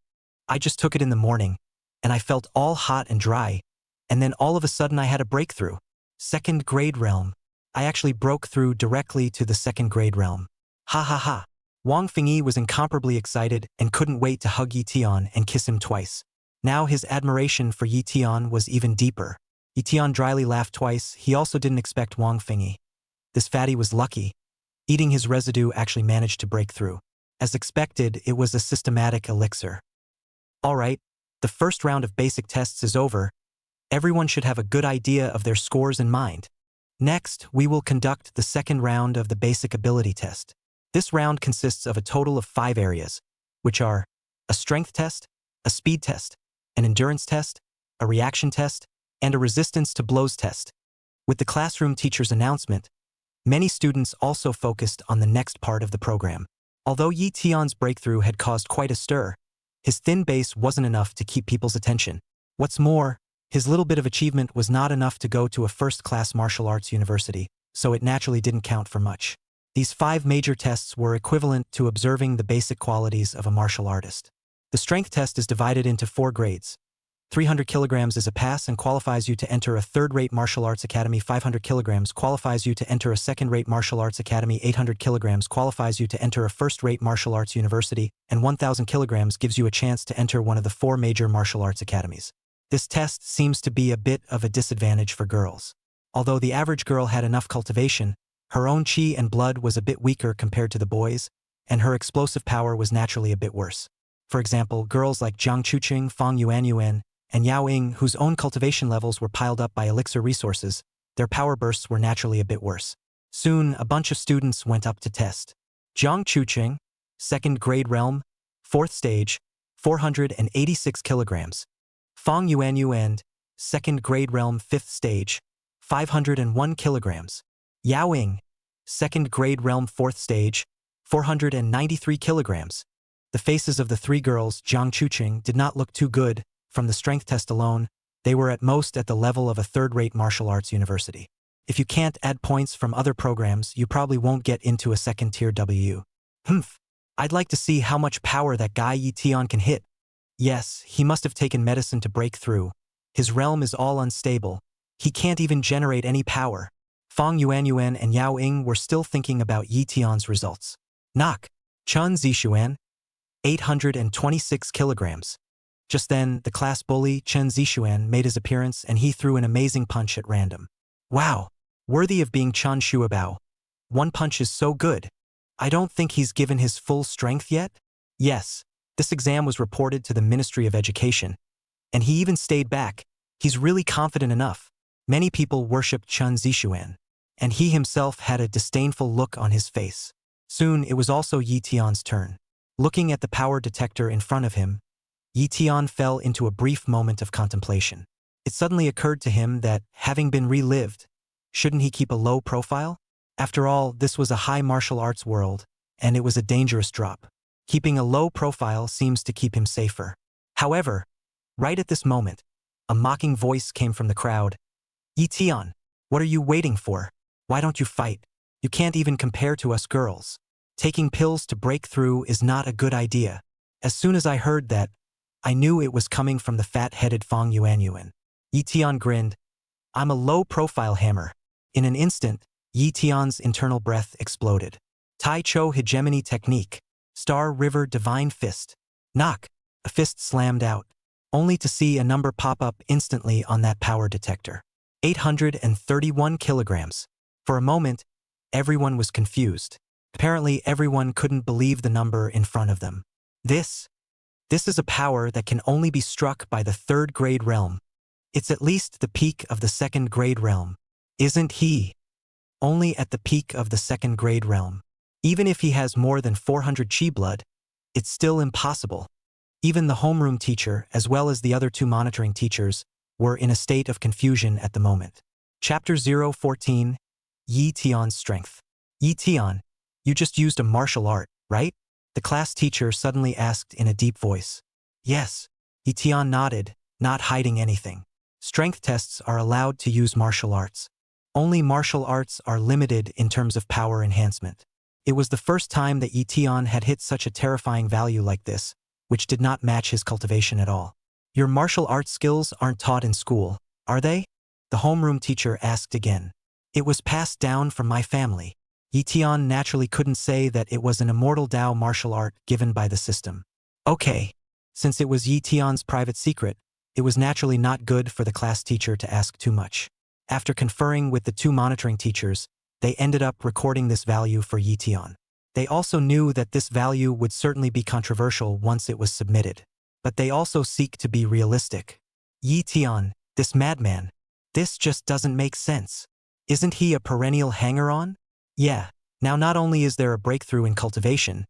I just took it in the morning, and I felt all hot and dry, and then all of a sudden I had a breakthrough. Second grade realm. I actually broke through directly to the second grade realm. Ha ha ha. Wang Fengyi was incomparably excited and couldn't wait to hug Lu Tian and kiss him twice. Now his admiration for Lu Tian was even deeper. Lu Tian dryly laughed twice. He also didn't expect Wang Fengyi. This fatty was lucky. Eating his residue actually managed to break through. As expected, it was a systematic elixir. Alright, the first round of basic tests is over. Everyone should have a good idea of their scores in mind. Next, we will conduct the second round of the basic ability test. This round consists of a total of 5 areas, which are a strength test, a speed test, an endurance test, a reaction test, and a resistance to blows test. With the classroom teacher's announcement, many students also focused on the next part of the program. Although Lu Tian's breakthrough had caused quite a stir, his thin base wasn't enough to keep people's attention. What's more, his little bit of achievement was not enough to go to a first-class martial arts university, so it naturally didn't count for much. These 5 major tests were equivalent to observing the basic qualities of a martial artist. The strength test is divided into 4 grades. 300 kilograms is a pass and qualifies you to enter a third-rate martial arts academy. 500 kilograms qualifies you to enter a second-rate martial arts academy. 800 kilograms qualifies you to enter a first-rate martial arts university, and 1,000 kilograms gives you a chance to enter one of the 4 major martial arts academies. This test seems to be a bit of a disadvantage for girls. Although the average girl had enough cultivation, her own chi and blood was a bit weaker compared to the boys, and her explosive power was naturally a bit worse. For example, girls like Jiang Chuqing, Fang Yuanyuan, and Yao Ying, whose own cultivation levels were piled up by elixir resources, their power bursts were naturally a bit worse. Soon, a bunch of students went up to test. Jiang Chuqing, second grade realm, 4th stage, 486 kilograms. Fang Yuanyuan, second grade realm, 5th stage, 501 kilograms. Yao Ying, second grade realm, 4th stage, 493 kilograms. The faces of the 3 girls, Jiang Chuqing, did not look too good. From the strength test alone, they were at most at the level of a third-rate martial arts university. If you can't add points from other programs, you probably won't get into a second-tier WU. I'd like to see how much power that guy Lu Tian can hit. Yes, he must have taken medicine to break through. His realm is all unstable. He can't even generate any power. Fang Yuanyuan and Yao Ying were still thinking about Lu Tian's results. Knock. Chunzi Challenged, 826 kilograms. Just then, the class bully Chunzi Challenged made his appearance and he threw an amazing punch at random. Wow! Worthy of being Chan Shuabao. One punch is so good. I don't think he's given his full strength yet? Yes. This exam was reported to the Ministry of Education. And he even stayed back. He's really confident enough. Many people worshipped Chunzi Challenged. And he himself had a disdainful look on his face. Soon it was also Lu Tian's turn. Looking at the power detector in front of him, Lu Tian fell into a brief moment of contemplation. It suddenly occurred to him that, having been relived, shouldn't he keep a low profile? After all, this was a high martial arts world, and it was a dangerous drop. Keeping a low profile seems to keep him safer. However, right at this moment, a mocking voice came from the crowd. Lu Tian, what are you waiting for? Why don't you fight? You can't even compare to us girls. Taking pills to break through is not a good idea. As soon as I heard that, I knew it was coming from the fat-headed Fong Yuanyuan. Lu Tian grinned. I'm a low-profile hammer. In an instant, Lu Tian's internal breath exploded. Tai Cho Hegemony Technique. Star River Divine Fist. Knock! A fist slammed out, only to see a number pop up instantly on that power detector. 831 kilograms. For a moment, everyone was confused. Apparently, everyone couldn't believe the number in front of them. This is a power that can only be struck by the third-grade realm. It's at least the peak of the second-grade realm. Isn't he? Only at the peak of the second-grade realm. Even if he has more than 400 chi blood, it's still impossible. Even the homeroom teacher, as well as the other two monitoring teachers, were in a state of confusion at the moment. Chapter 014, Lu Tian's Strength. Lu Tian, you just used a martial art, right? The class teacher suddenly asked in a deep voice. Yes. Lu Tian nodded, not hiding anything. Strength tests are allowed to use martial arts. Only martial arts are limited in terms of power enhancement. It was the first time that Lu Tian had hit such a terrifying value like this, which did not match his cultivation at all. Your martial arts skills aren't taught in school, are they? The homeroom teacher asked again. It was passed down from my family. Lu Tian naturally couldn't say that it was an immortal Dao martial art given by the system. Okay. Since it was Lu Tian's private secret, it was naturally not good for the class teacher to ask too much. After conferring with the two monitoring teachers, they ended up recording this value for Lu Tian. They also knew that this value would certainly be controversial once it was submitted. But they also seek to be realistic. Lu Tian, this madman. This just doesn't make sense. Isn't he a perennial hanger-on? Yeah. Now not only is there a breakthrough in cultivation,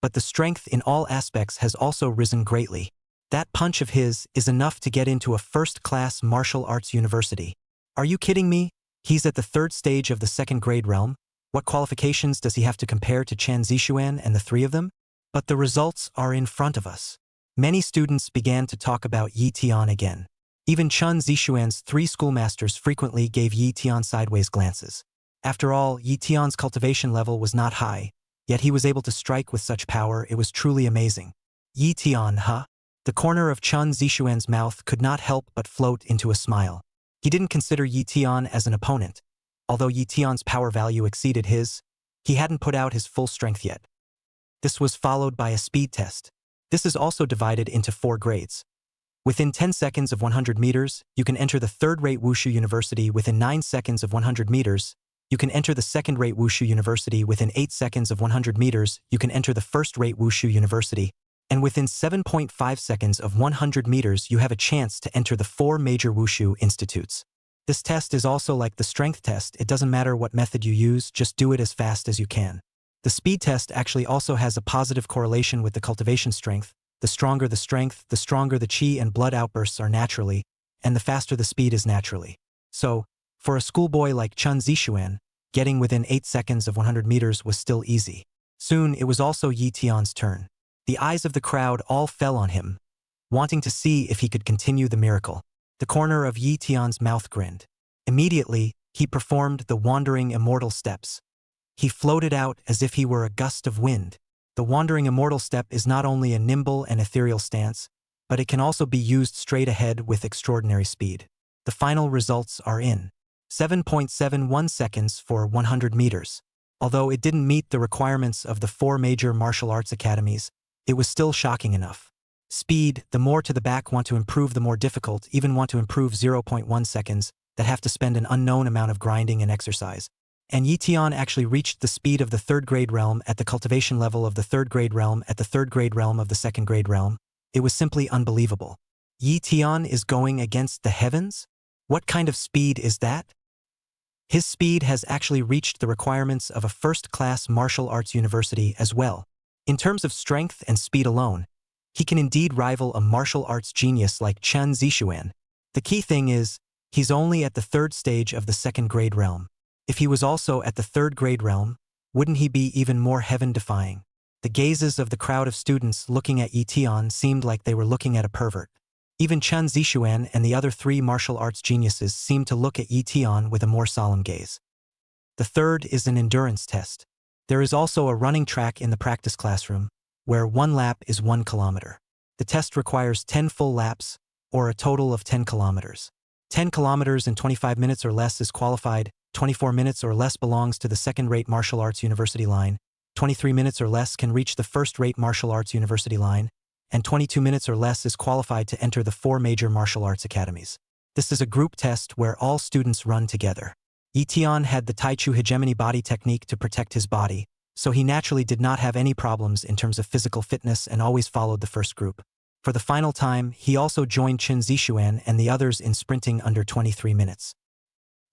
but the strength in all aspects has also risen greatly. That punch of his is enough to get into a first-class martial arts university. Are you kidding me? He's at the third stage of the second-grade realm. What qualifications does he have to compare to Chunzi Challenged and the three of them? But the results are in front of us. Many students began to talk about Lu Tian again. Even Chunzi Challenged's three schoolmasters frequently gave Lu Tian sideways glances. After all, Lu Tian's cultivation level was not high, yet he was able to strike with such power. It was truly amazing. Lu Tian, huh? The corner of Chunzi Challenged's mouth could not help but float into a smile. He didn't consider Lu Tian as an opponent. Although Lu Tian's power value exceeded his, he hadn't put out his full strength yet. This was followed by a speed test. This is also divided into 4 grades. Within 10 seconds of 100 meters, you can enter the third-rate Wushu University. Within 9 seconds of 100 meters, you can enter the second-rate Wushu University. Within 8 seconds of 100 meters, you can enter the first-rate Wushu University. And within 7.5 seconds of 100 meters, you have a chance to enter the 4 major Wushu institutes. This test is also like the strength test. It doesn't matter what method you use, just do it as fast as you can. The speed test actually also has a positive correlation with the cultivation strength. The stronger the strength, the stronger the chi and blood outbursts are naturally, and the faster the speed is naturally. So, for a schoolboy like Chunzi Challenged, getting within 8 seconds of 100 meters was still easy. Soon it was also Lu Tian's turn. The eyes of the crowd all fell on him, wanting to see if he could continue the miracle. The corner of Lu Tian's mouth grinned. Immediately, he performed the wandering immortal steps. He floated out as if he were a gust of wind. The wandering immortal step is not only a nimble and ethereal stance, but it can also be used straight ahead with extraordinary speed. The final results are in 7.71 seconds for 100 meters. Although it didn't meet the requirements of the 4 major martial arts academies, it was still shocking enough. Speed, the more to the back want to improve, the more difficult, even want to improve 0.1 seconds, that have to spend an unknown amount of grinding and exercise. And Lu Tian actually reached the speed of the 3rd grade realm at the cultivation level of the 3rd grade realm at the 3rd grade realm of the 2nd grade realm. It was simply unbelievable. Lu Tian is going against the heavens? What kind of speed is that? His speed has actually reached the requirements of a first-class martial arts university as well. In terms of strength and speed alone, he can indeed rival a martial arts genius like Chunzi Challenged. The key thing is, he's only at the 3rd stage of the 2nd grade realm. If he was also at the 3rd grade realm, wouldn't he be even more heaven-defying? The gazes of the crowd of students looking at Lu Tian seemed like they were looking at a pervert. Even Chunzi Challenged and the other 3 martial arts geniuses seemed to look at Lu Tian with a more solemn gaze. The 3rd is an endurance test. There is also a running track in the practice classroom, where 1 lap is 1 kilometer. The test requires 10 full laps, or a total of 10 kilometers. 10 kilometers in 25 minutes or less is qualified, 24 minutes or less belongs to the second-rate martial arts university line, 23 minutes or less can reach the first-rate martial arts university line, and 22 minutes or less is qualified to enter the 4 major martial arts academies. This is a group test where all students run together. Lu Tian had the Taichu hegemony body technique to protect his body, so he naturally did not have any problems in terms of physical fitness and always followed the first group. For the final time, he also joined Chunzi Challenged and the others in sprinting under 23 minutes.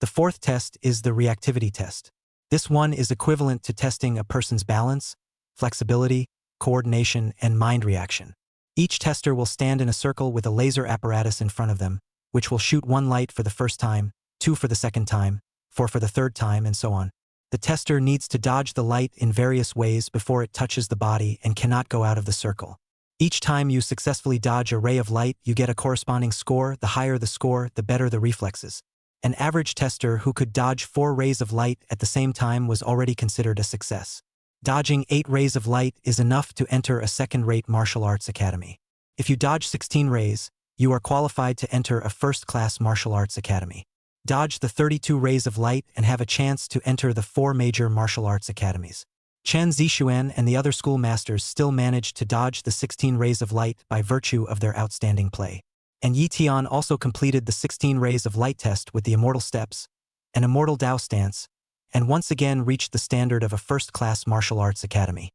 The 4th test is the reactivity test. This one is equivalent to testing a person's balance, flexibility, coordination, and mind reaction. Each tester will stand in a circle with a laser apparatus in front of them, which will shoot 1 light for the first time, 2 for the second time, 4 for the third time, and so on. The tester needs to dodge the light in various ways before it touches the body and cannot go out of the circle. Each time you successfully dodge a ray of light, you get a corresponding score. The higher the score, the better the reflexes. An average tester who could dodge 4 rays of light at the same time was already considered a success. Dodging 8 rays of light is enough to enter a second-rate martial arts academy. If you dodge 16 rays, you are qualified to enter a first-class martial arts academy. Dodge the 32 rays of light and have a chance to enter the 4 major martial arts academies. Chunzi Challenged and the other schoolmasters still managed to dodge the 16 rays of light by virtue of their outstanding play. And Lu Tian also completed the 16 rays of light test with the immortal steps, an immortal Dao stance, and once again reached the standard of a first-class martial arts academy.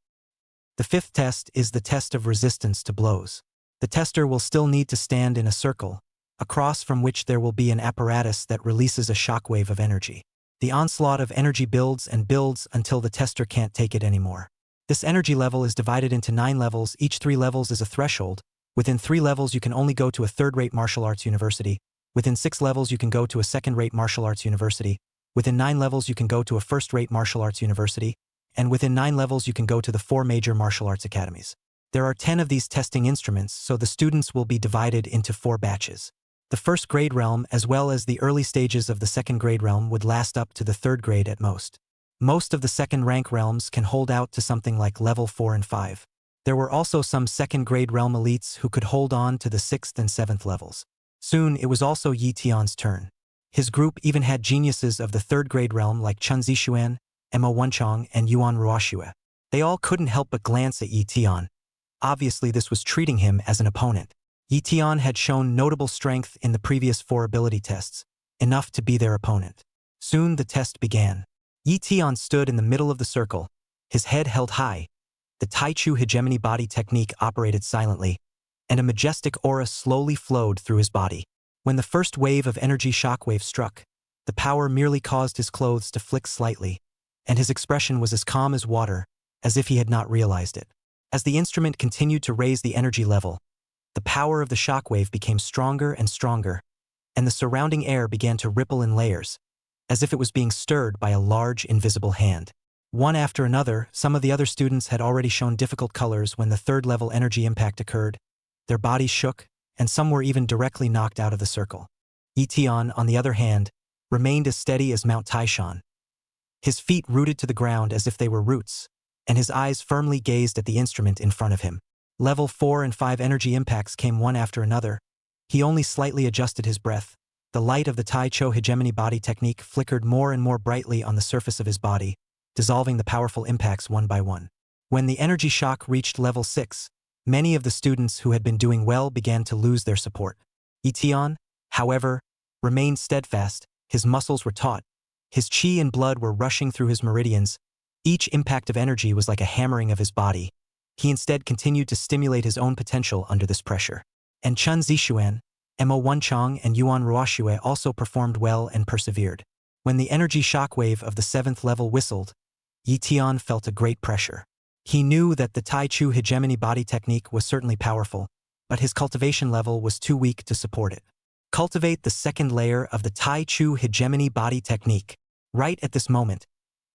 The 5th test is the test of resistance to blows. The tester will still need to stand in a circle, across from which there will be an apparatus that releases a shockwave of energy. The onslaught of energy builds and builds until the tester can't take it anymore. This energy level is divided into 9 levels. Each 3 levels is a threshold. Within 3 levels you can only go to a third-rate martial arts university. Within 6 levels you can go to a second-rate martial arts university. Within 9 levels you can go to a first-rate martial arts university. And within 9 levels you can go to the 4 major martial arts academies. There are 10 of these testing instruments, so the students will be divided into 4 batches. The first grade realm as well as the early stages of the second grade realm would last up to the 3rd grade at most. Most of the second rank realms can hold out to something like level 4 and 5. There were also some second grade realm elites who could hold on to the 6th and 7th levels. Soon it was also Lu Tian's turn. His group even had geniuses of the 3rd grade realm like Chunzi Challenged, Emma Wenchong, and Yuan Ruoxue. They all couldn't help but glance at Lu Tian. Obviously this was treating him as an opponent. Lu Tian had shown notable strength in the previous 4 ability tests, enough to be their opponent. Soon the test began. Lu Tian stood in the middle of the circle, his head held high. The Taichu hegemony body technique operated silently, and a majestic aura slowly flowed through his body. When the first wave of energy shockwave struck, the power merely caused his clothes to flick slightly, and his expression was as calm as water, as if he had not realized it. As the instrument continued to raise the energy level, the power of the shockwave became stronger and stronger, and the surrounding air began to ripple in layers, as if it was being stirred by a large invisible hand. One after another, some of the other students had already shown difficult colors when the 3rd level energy impact occurred. Their bodies shook, and some were even directly knocked out of the circle. Lu Tian, on the other hand, remained as steady as Mount Taishan. His feet rooted to the ground as if they were roots, and his eyes firmly gazed at the instrument in front of him. Level 4 and 5 energy impacts came one after another. He only slightly adjusted his breath. The light of the Taichu hegemony body technique flickered more and more brightly on the surface of his body, dissolving the powerful impacts one by one. When the energy shock reached level 6, many of the students who had been doing well began to lose their support. Lu Tian, however, remained steadfast. His muscles were taut. His qi and blood were rushing through his meridians. Each impact of energy was like a hammering of his body. He instead continued to stimulate his own potential under this pressure. And Chunzi Challenged, Mo Wenchang and Yuan Ruoxue also performed well and persevered. When the energy shockwave of the 7th level whistled, Lu Tian felt a great pressure. He knew that the Tai Chu hegemony body technique was certainly powerful, but his cultivation level was too weak to support it. Cultivate the 2nd layer of the Tai Chu hegemony body technique. Right at this moment,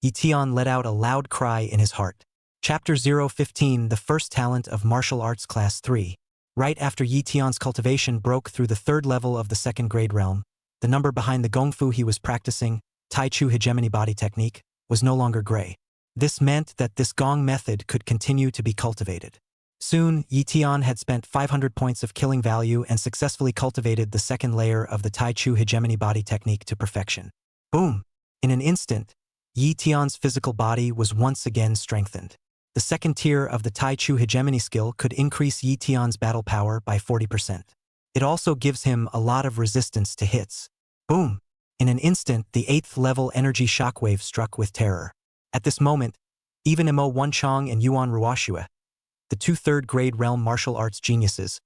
Lu Tian let out a loud cry in his heart. Chapter 015, the first talent of martial arts class 3. Right after Lu Tian's cultivation broke through the 3rd level of the 2nd grade realm, the number behind the gongfu he was practicing, Tai Chu hegemony body technique, was no longer gray. This meant that this gong method could continue to be cultivated. Soon, Lu Tian had spent 500 points of killing value and successfully cultivated the 2nd layer of the Tai Chu hegemony body technique to perfection. Boom! In an instant, Lu Tian's physical body was once again strengthened. The 2nd tier of the Tai Chu hegemony skill could increase Lu Tian's battle power by 40%. It also gives him a lot of resistance to hits. Boom! In an instant, the 8th level energy shockwave struck with terror. At this moment, even Mo Wenchang and Yuan Ruoxue, the 2 3rd grade realm martial arts geniuses,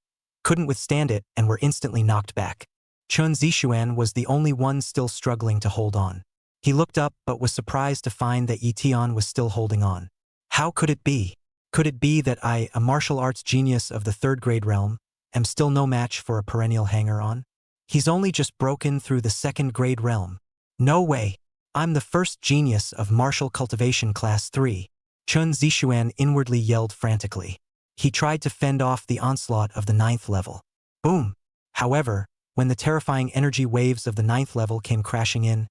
couldn't withstand it and were instantly knocked back. Chunzi Challenged was the only one still struggling to hold on. He looked up but was surprised to find that Lu Tian was still holding on. How could it be? Could it be that I, a martial arts genius of the 3rd grade realm, am still no match for a perennial hanger-on? He's only just broken through the 2nd grade realm. No way! I'm the first genius of martial cultivation class 3. Chunzi Challenged inwardly yelled frantically. He tried to fend off the onslaught of the 9th level. Boom! However, when the terrifying energy waves of the 9th level came crashing in,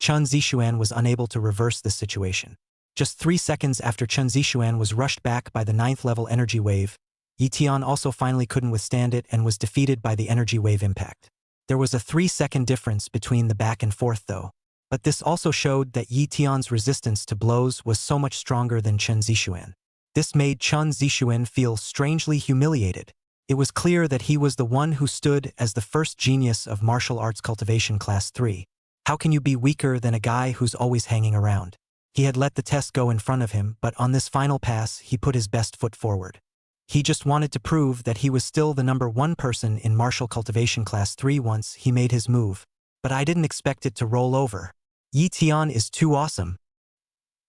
Chunzi Challenged was unable to reverse this situation. Just 3 seconds after Chunzi Challenged was rushed back by the 9th level energy wave, Lu Tian also finally couldn't withstand it and was defeated by the energy wave impact. There was a 3-second difference between the back and forth though, but this also showed that Lu Tian's resistance to blows was so much stronger than Chunzi Challenged. This made Chunzi Challenged feel strangely humiliated. It was clear that he was the one who stood as the first genius of martial arts cultivation class 3. How can you be weaker than a guy who's always hanging around? He had let the test go in front of him, but on this final pass, he put his best foot forward. He just wanted to prove that he was still the number 1 person in martial cultivation class 3 once he made his move. But I didn't expect it to roll over. Lu Tian is too awesome.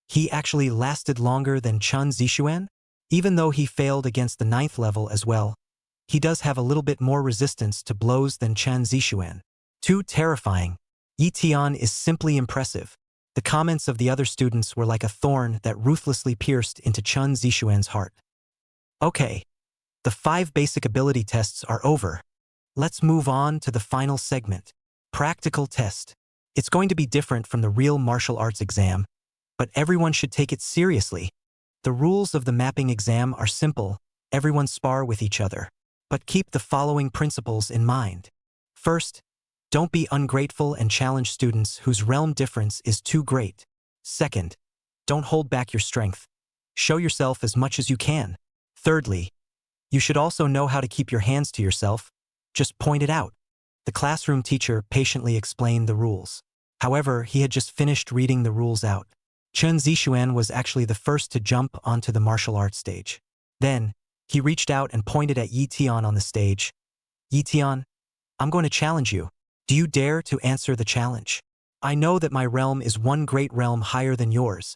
He actually lasted longer than Chunzi Challenged? Even though he failed against the 9th level as well, he does have a little bit more resistance to blows than Chunzi Challenged. Too terrifying. Lu Tian is simply impressive. The comments of the other students were like a thorn that ruthlessly pierced into Chunzi Challenged's heart. Okay, the 5 basic ability tests are over. Let's move on to the final segment. Practical test. It's going to be different from the real martial arts exam, but everyone should take it seriously. The rules of the mapping exam are simple. Everyone spar with each other. But keep the following principles in mind. First, don't be ungrateful and challenge students whose realm difference is too great. Second, don't hold back your strength. Show yourself as much as you can. Thirdly, you should also know how to keep your hands to yourself. Just point it out. The classroom teacher patiently explained the rules. However, he had just finished reading the rules out. Chunzi Challenged was actually the first to jump onto the martial arts stage. Then, he reached out and pointed at Lu Tian on the stage. Lu Tian, I'm going to challenge you. Do you dare to answer the challenge? I know that my realm is 1 great realm higher than yours,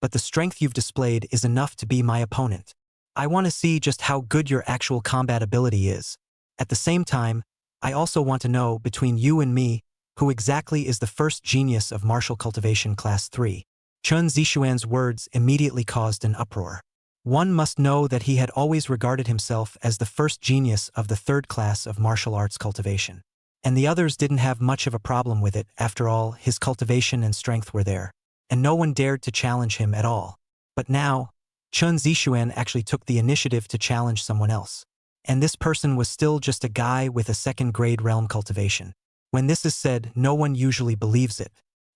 but the strength you've displayed is enough to be my opponent. I want to see just how good your actual combat ability is. At the same time, I also want to know, between you and me, who exactly is the first genius of martial cultivation class 3. Chunzi Challenged's words immediately caused an uproar. One must know that he had always regarded himself as the first genius of the 3rd class of martial arts cultivation. And the others didn't have much of a problem with it. After all, his cultivation and strength were there, and no one dared to challenge him at all. But now, Chunzi Challenged actually took the initiative to challenge someone else. And this person was still just a guy with a 2nd grade realm cultivation. When this is said, no one usually believes it.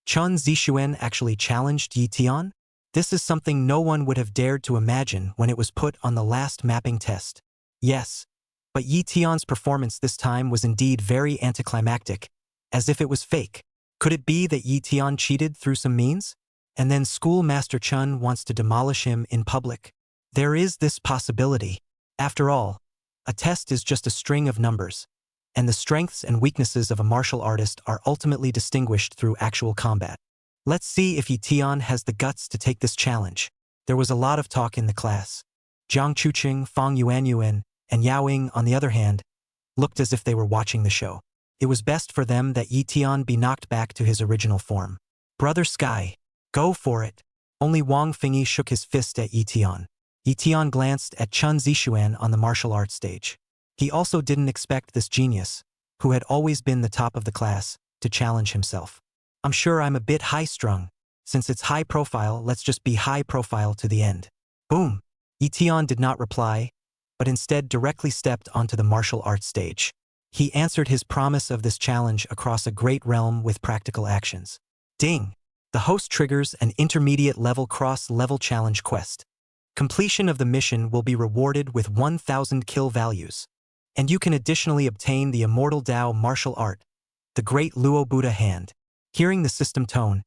Chunzi Challenged actually challenged Lu Tian? This is something no one would have dared to imagine when it was put on the last mapping test. Yes, but Yi Tian's performance this time was indeed very anticlimactic, as if it was fake. Could it be that Yi Tian cheated through some means? And then Schoolmaster Chun wants to demolish him in public? There is this possibility. After all, a test is just a string of numbers, and the strengths and weaknesses of a martial artist are ultimately distinguished through actual combat. Let's see if Yi Tian has the guts to take this challenge. There was a lot of talk in the class. Jiang Chuqing, Fang Yuanyuan, and Yao Ying, on the other hand, looked as if they were watching the show. It was best for them that Yi Tian be knocked back to his original form. Brother Sky, go for it. Only Wang Fingyi shook his fist at Yi Tian. Yi Tian glanced at Chunzi Challenged on the martial arts stage. He also didn't expect this genius, who had always been the top of the class, to challenge himself. I'm sure I'm a bit high-strung. Since it's high profile, let's just be high profile to the end. Boom! Yi Tian did not reply, but instead directly stepped onto the martial arts stage. He answered his promise of this challenge across a great realm with practical actions. Ding! The host triggers an intermediate-level cross-level challenge quest. Completion of the mission will be rewarded with 1,000 kill values. And you can additionally obtain the Immortal Dao martial art, the Great Luo Buddha Hand. Hearing the system tone,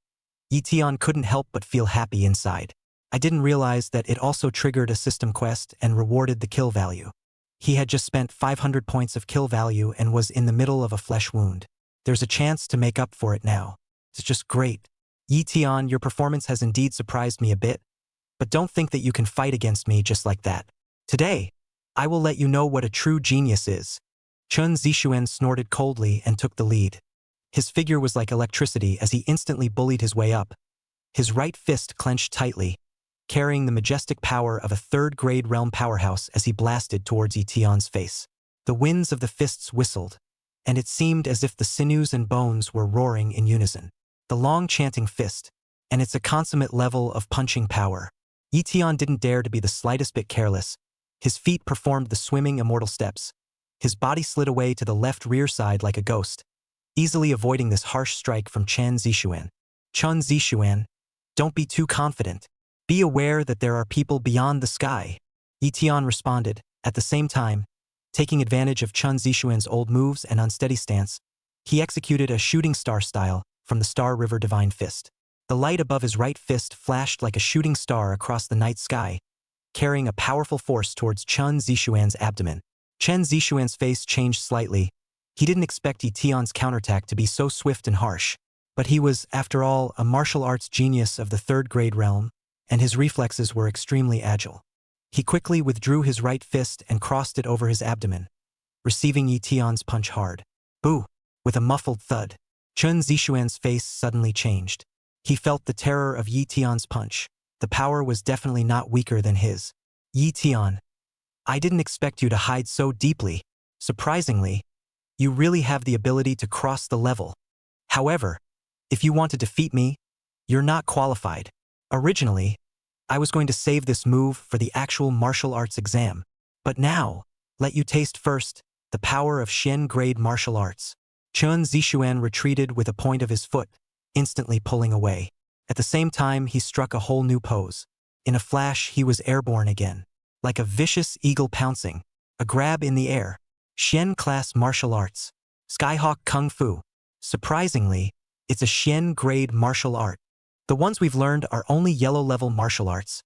Yi Tian couldn't help but feel happy inside. I didn't realize that it also triggered a system quest and rewarded the kill value. He had just spent 500 points of kill value and was in the middle of a flesh wound. There's a chance to make up for it now. It's just great. Yi Tian, your performance has indeed surprised me a bit, but don't think that you can fight against me just like that. Today, I will let you know what a true genius is. Chunzi Challenged snorted coldly and took the lead. His figure was like electricity as he instantly bullied his way up. His right fist clenched tightly, carrying the majestic power of a third-grade realm powerhouse as he blasted towards Yi Tian's face. The winds of the fists whistled, and it seemed as if the sinews and bones were roaring in unison. The long chanting fist, and it's a consummate level of punching power. Yi Tian didn't dare to be the slightest bit careless. His feet performed the swimming immortal steps. His body slid away to the left rear side like a ghost, easily avoiding this harsh strike from Chunzi Challenged. Chunzi Challenged, don't be too confident. Be aware that there are people beyond the sky. Yi Tian responded, at the same time, taking advantage of Chunzi Challenged's old moves and unsteady stance. He executed a shooting star style from the Star River Divine Fist. The light above his right fist flashed like a shooting star across the night sky, carrying a powerful force towards Chunzi Challenged's abdomen. Chunzi Challenged's face changed slightly. He didn't expect Yi Tian's counterattack to be so swift and harsh, but he was, after all, a martial arts genius of the third-grade realm, and his reflexes were extremely agile. He quickly withdrew his right fist and crossed it over his abdomen, receiving Yi Tian's punch hard. Boo! With a muffled thud, Chunzi Challenged's face suddenly changed. He felt the terror of Yi Tian's punch. The power was definitely not weaker than his. Yi Tian, I didn't expect you to hide so deeply. Surprisingly, you really have the ability to cross the level. However, if you want to defeat me, you're not qualified. Originally, I was going to save this move for the actual martial arts exam, but now, let you taste first the power of Shen-grade martial arts. Chunzi Challenged retreated with a point of his foot, instantly pulling away. At the same time, he struck a whole new pose. In a flash, he was airborne again. Like a vicious eagle pouncing, a grab in the air. Shen-class martial arts. Skyhawk Kung Fu. Surprisingly, it's a Shen-grade martial art. The ones we've learned are only yellow-level martial arts.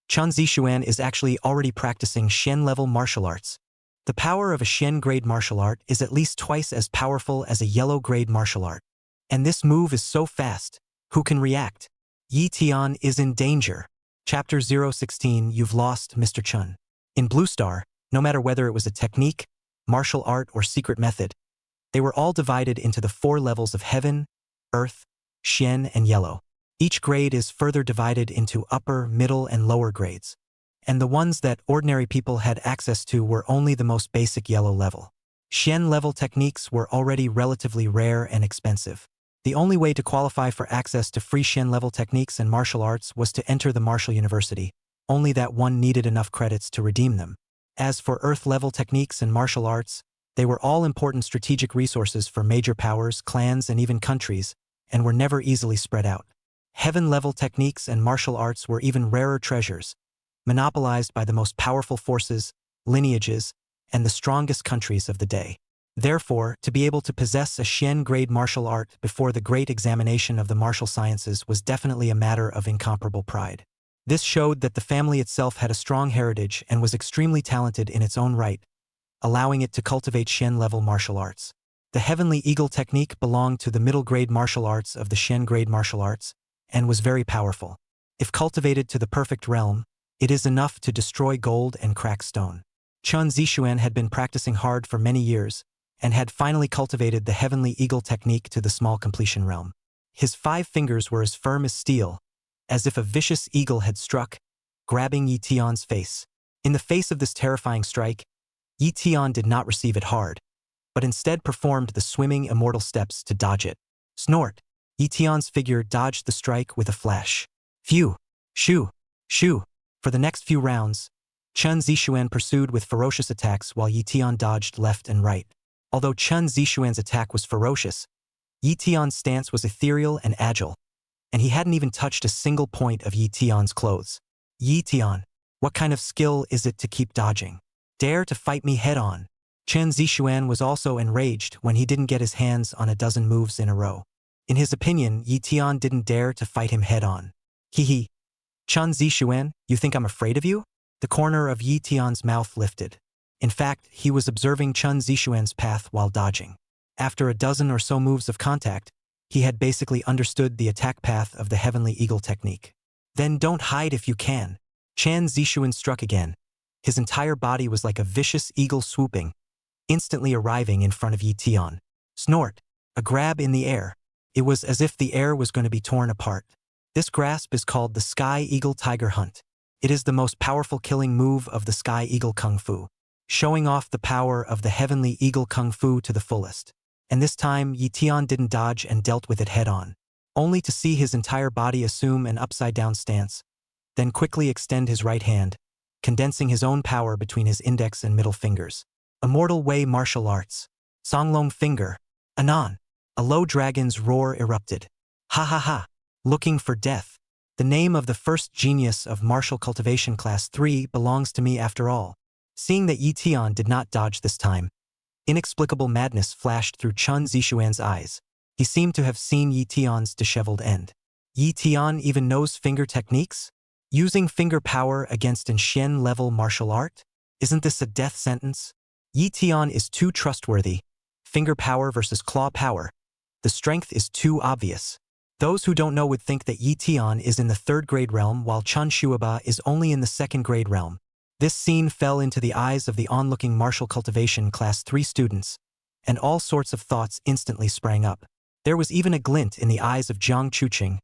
Chunzi Challenged is actually already practicing Shen-level martial arts. The power of a Shen-grade martial art is at least twice as powerful as a yellow-grade martial art. And this move is so fast, who can react? Yi Tian is in danger. Chapter 016, You've Lost, Mr. Chun. In Blue Star, no matter whether it was a technique, martial art, or secret method, they were all divided into the 4 levels of Heaven, Earth, Shen, and Yellow. Each grade is further divided into upper, middle, and lower grades. And the ones that ordinary people had access to were only the most basic yellow level. Shen-level techniques were already relatively rare and expensive. The only way to qualify for access to free Shen-level techniques and martial arts was to enter the martial university, only that one needed enough credits to redeem them. As for Earth-level techniques and martial arts, they were all important strategic resources for major powers, clans, and even countries, and were never easily spread out. Heaven-level techniques and martial arts were even rarer treasures, monopolized by the most powerful forces, lineages, and the strongest countries of the day. Therefore, to be able to possess a Xian-grade martial art before the great examination of the martial sciences was definitely a matter of incomparable pride. This showed that the family itself had a strong heritage and was extremely talented in its own right, allowing it to cultivate Xian-level martial arts. The Heavenly Eagle technique belonged to the middle-grade martial arts of the Xian-grade martial arts, and was very powerful. If cultivated to the perfect realm, it is enough to destroy gold and crack stone. Chunzi Challenged had been practicing hard for many years, and had finally cultivated the Heavenly Eagle technique to the small completion realm. His 5 fingers were as firm as steel, as if a vicious eagle had struck, grabbing Yi Tian's face. In the face of this terrifying strike, Yi Tian did not receive it hard, but instead performed the swimming immortal steps to dodge it. Snort! Yi Tian's figure dodged the strike with a flash. Phew! Shoo! Shoo! For the next few rounds, Chunzi Challenged pursued with ferocious attacks while Yi Tian dodged left and right. Although Chunzi Challenged's attack was ferocious, Yi Tian's stance was ethereal and agile, and he hadn't even touched a single point of Yi Tian's clothes. Yi Tian, what kind of skill is it to keep dodging? Dare to fight me head-on? Chunzi Challenged was also enraged when he didn't get his hands on a dozen moves in a row. In his opinion, Yi Tian didn't dare to fight him head-on. Hee. Chunzi Challenged, you think I'm afraid of you? The corner of Yi Tian's mouth lifted. In fact, he was observing Chunzi Challenged's path while dodging. After a dozen or so moves of contact, he had basically understood the attack path of the Heavenly Eagle technique. Then don't hide if you can. Chunzi Challenged struck again. His entire body was like a vicious eagle swooping, instantly arriving in front of Yi Tian. Snort! A grab in the air. It was as if the air was going to be torn apart. This grasp is called the Sky Eagle Tiger Hunt. It is the most powerful killing move of the Sky Eagle Kung Fu, showing off the power of the Heavenly Eagle Kung Fu to the fullest. And this time, Yi Tian didn't dodge and dealt with it head-on, only to see his entire body assume an upside-down stance, then quickly extend his right hand, condensing his own power between his index and middle fingers. Immortal Way Martial Arts. Songlong Finger. Anon. A low dragon's roar erupted. Ha ha ha. Looking for death. The name of the first genius of martial cultivation class 3 belongs to me after all. Seeing that Yi Tian did not dodge this time, inexplicable madness flashed through Chunzi Challenged's eyes. He seemed to have seen Yi Tian's disheveled end. Yi Tian even knows finger techniques? Using finger power against an Xian-level martial art? Isn't this a death sentence? Yi Tian is too trustworthy. Finger power versus claw power. The strength is too obvious. Those who don't know would think that Yi Tian is in the 3rd grade realm while Chun Shuaba is only in the 2nd grade realm. This scene fell into the eyes of the onlooking martial cultivation class 3 students, and all sorts of thoughts instantly sprang up. There was even a glint in the eyes of Jiang Chuqing,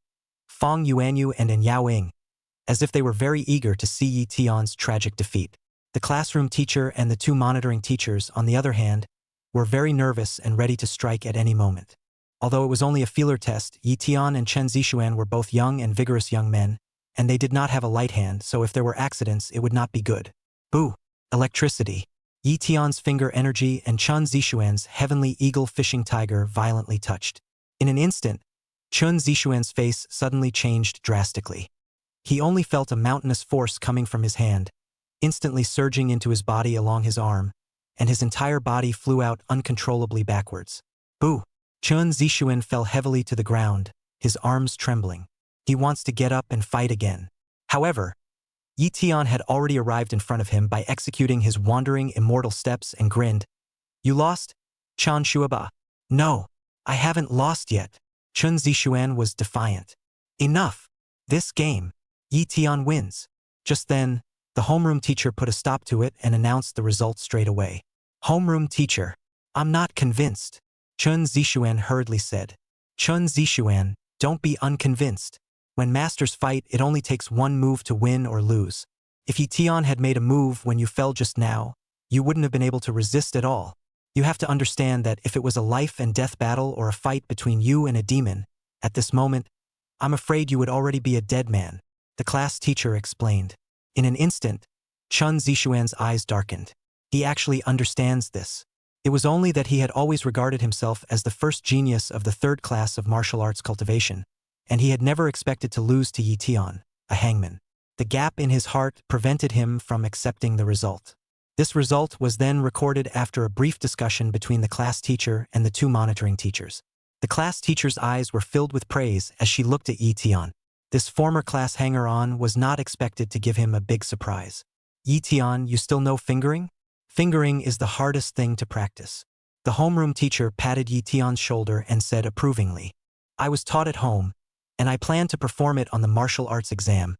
Fong Yuanyu and An Yaoying, as if they were very eager to see Yi Tian's tragic defeat. The classroom teacher and the 2 monitoring teachers, on the other hand, were very nervous and ready to strike at any moment. Although it was only a feeler test, Yi Tian and Chunzi Challenged were both young and vigorous young men, and they did not have a light hand, so if there were accidents, it would not be good. Boo! Electricity. Yi Tian's finger energy and Chunzi Challenged's Heavenly Eagle Fishing Tiger violently touched. In an instant, Chunzi Challenged's face suddenly changed drastically. He only felt a mountainous force coming from his hand, instantly surging into his body along his arm, and his entire body flew out uncontrollably backwards. Boo! Chunzi Challenged fell heavily to the ground, his arms trembling. He wants to get up and fight again. However, Yi Tian had already arrived in front of him by executing his wandering immortal steps and grinned. You lost? Chan Shuaba. No, I haven't lost yet. Chunzi Challenged was defiant. Enough. This game. Yi Tian wins. Just then, the homeroom teacher put a stop to it and announced the result straight away. Homeroom teacher. I'm not convinced. Chunzi Challenged hurriedly said. Chunzi Challenged, don't be unconvinced. When masters fight, it only takes one move to win or lose. If Yi Tian had made a move when you fell just now, you wouldn't have been able to resist at all. You have to understand that if it was a life and death battle or a fight between you and a demon, at this moment, I'm afraid you would already be a dead man, the class teacher explained. In an instant, Chunzi Challenged's eyes darkened. He actually understands this. It was only that he had always regarded himself as the first genius of the 3rd class of martial arts cultivation, and he had never expected to lose to Yi Tian, a hangman. The gap in his heart prevented him from accepting the result. This result was then recorded after a brief discussion between the class teacher and the two monitoring teachers. The class teacher's eyes were filled with praise as she looked at Yi Tian. This former class hanger-on was not expected to give him a big surprise. Yi Tian, you still know fingering? Fingering is the hardest thing to practice. The homeroom teacher patted Yi Tian's shoulder and said approvingly, I was taught at home, and I plan to perform it on the martial arts exam.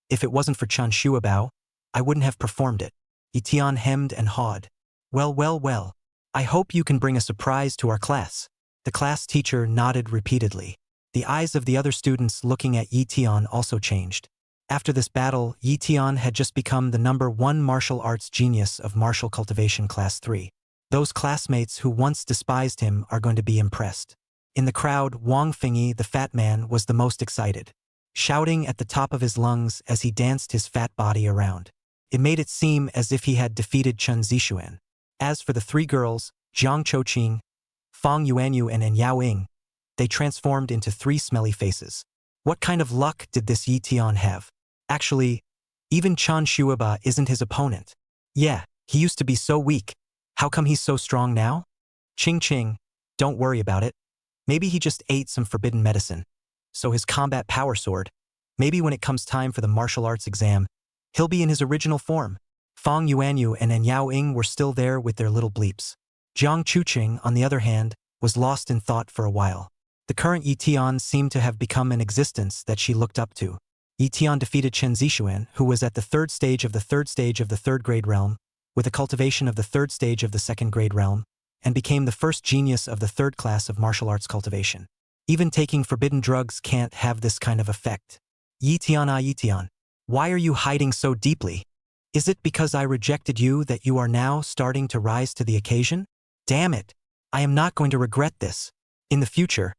If it wasn't for Chan Shuabao, I wouldn't have performed it. Yi Tian hemmed and hawed. Well. I hope you can bring a surprise to our class. The class teacher nodded repeatedly. The eyes of the other students looking at Yi Tian also changed. After this battle, Yi Tian had just become the #1 martial arts genius of Martial Cultivation Class 3. Those classmates who once despised him are going to be impressed. In the crowd, Wang Fingyi, the fat man, was the most excited, shouting at the top of his lungs as he danced his fat body around. It made it seem as if he had defeated Chunzi Challenged. As for the three girls, Jiang Chouqing, Fang Yuanyu and Yao Ying, they transformed into three smelly faces. What kind of luck did this Yi Tian have? Actually, even Chan Shuaba isn't his opponent. Yeah, he used to be so weak. How come he's so strong now? Ching, don't worry about it. Maybe he just ate some forbidden medicine. So his combat power sword, maybe when it comes time for the martial arts exam, he'll be in his original form. Fang Yuanyu and Yao Ying were still there with their little bleeps. Jiang Chouqing, on the other hand, was lost in thought for a while. The current Yi Tian seemed to have become an existence that she looked up to. Yi Tian defeated Chen Zixuan, who was at the third stage of the third grade realm, with a cultivation of the third stage of the second grade realm, and became the first genius of the third class of martial arts cultivation. Even taking forbidden drugs can't have this kind of effect. Yi Tian, why are you hiding so deeply? Is it because I rejected you that you are now starting to rise to the occasion? Damn it, I am not going to regret this. In the future,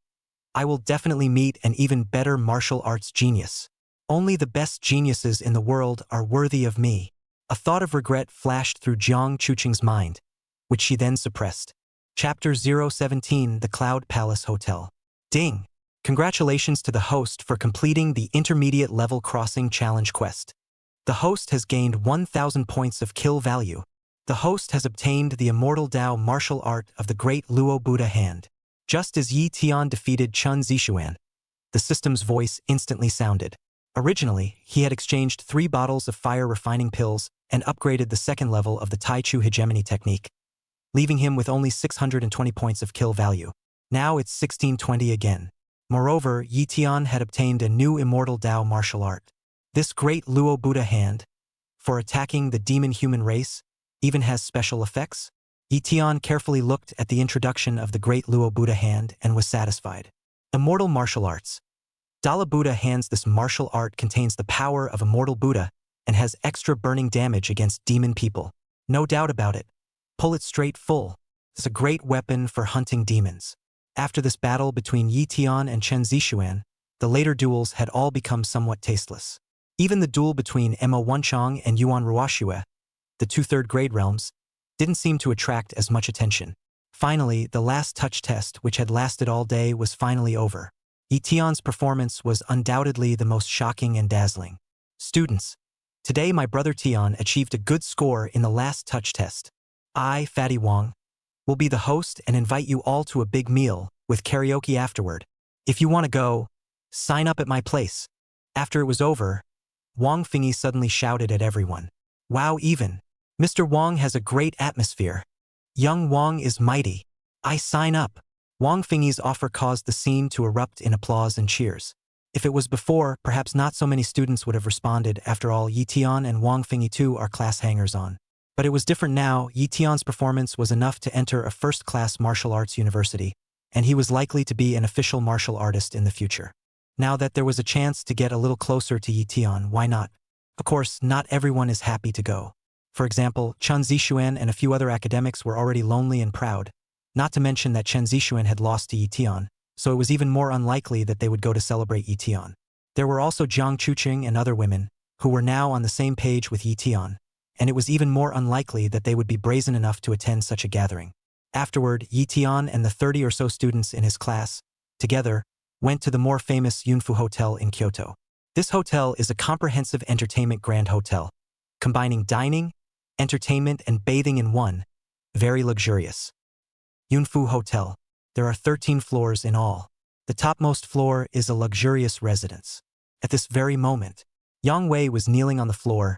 I will definitely meet an even better martial arts genius. Only the best geniuses in the world are worthy of me. A thought of regret flashed through Jiang Chouqing's mind, which she then suppressed. Chapter 017, The Cloud Palace Hotel. Ding! Congratulations to the host for completing the intermediate level crossing challenge quest. The host has gained 1,000 points of kill value. The host has obtained the immortal Dao martial art of the great Luo Buddha hand. Just as Yi Tian defeated Chun Zixuan, the system's voice instantly sounded. Originally, he had exchanged 3 bottles of fire refining pills and upgraded the second level of the Tai Chu hegemony technique, leaving him with only 620 points of kill value. Now it's 1620 again. Moreover, Yi Tian had obtained a new immortal Dao martial art. This great Luo Buddha hand, for attacking the demon human race, even has special effects. Yi Tian carefully looked at the introduction of the great Luo Buddha hand and was satisfied. Immortal martial arts. Dala Buddha hands. This martial art contains the power of immortal Buddha and has extra burning damage against demon people. No doubt about it. Pull it straight full. It's a great weapon for hunting demons. After this battle between Yi Tian and Chen Zixuan, the later duels had all become somewhat tasteless. Even the duel between Mo Wenchang and Yuan Ruoxue, the 2 third-grade realms, didn't seem to attract as much attention. Finally, the last touch test, which had lasted all day, was finally over. Yi Tian's performance was undoubtedly the most shocking and dazzling. Students, today my brother Tian achieved a good score in the last touch test. I, Fatty Wang, will be the host and invite you all to a big meal with karaoke afterward. If you want to go, sign up at my place. After it was over, Wang Fingyi suddenly shouted at everyone. Wow, even Mr. Wang has a great atmosphere. Young Wang is mighty. I sign up. Wang Fingyi's offer caused the scene to erupt in applause and cheers. If it was before, perhaps not so many students would have responded. After all, Yi Tian and Wang Fingyi too are class hangers-on. But it was different now. Yi Tian's performance was enough to enter a first-class martial arts university, and he was likely to be an official martial artist in the future. Now that there was a chance to get a little closer to Yi Tian, why not? Of course, not everyone is happy to go. For example, Chun Zixuan and a few other academics were already lonely and proud, not to mention that Chen Zixuan had lost to Yi Tian, so it was even more unlikely that they would go to celebrate Yi Tian. There were also Jiang Chouqing and other women, who were now on the same page with Yi Tian, and it was even more unlikely that they would be brazen enough to attend such a gathering. Afterward, Yi Tian and the 30 or so students in his class, together, went to the more famous Yunfu Hotel in Kyoto. This hotel is a comprehensive entertainment grand hotel, combining dining, entertainment, and bathing in one. Very luxurious. Yunfu Hotel. There are 13 floors in all. The topmost floor is a luxurious residence. At this very moment, Yang Wei was kneeling on the floor.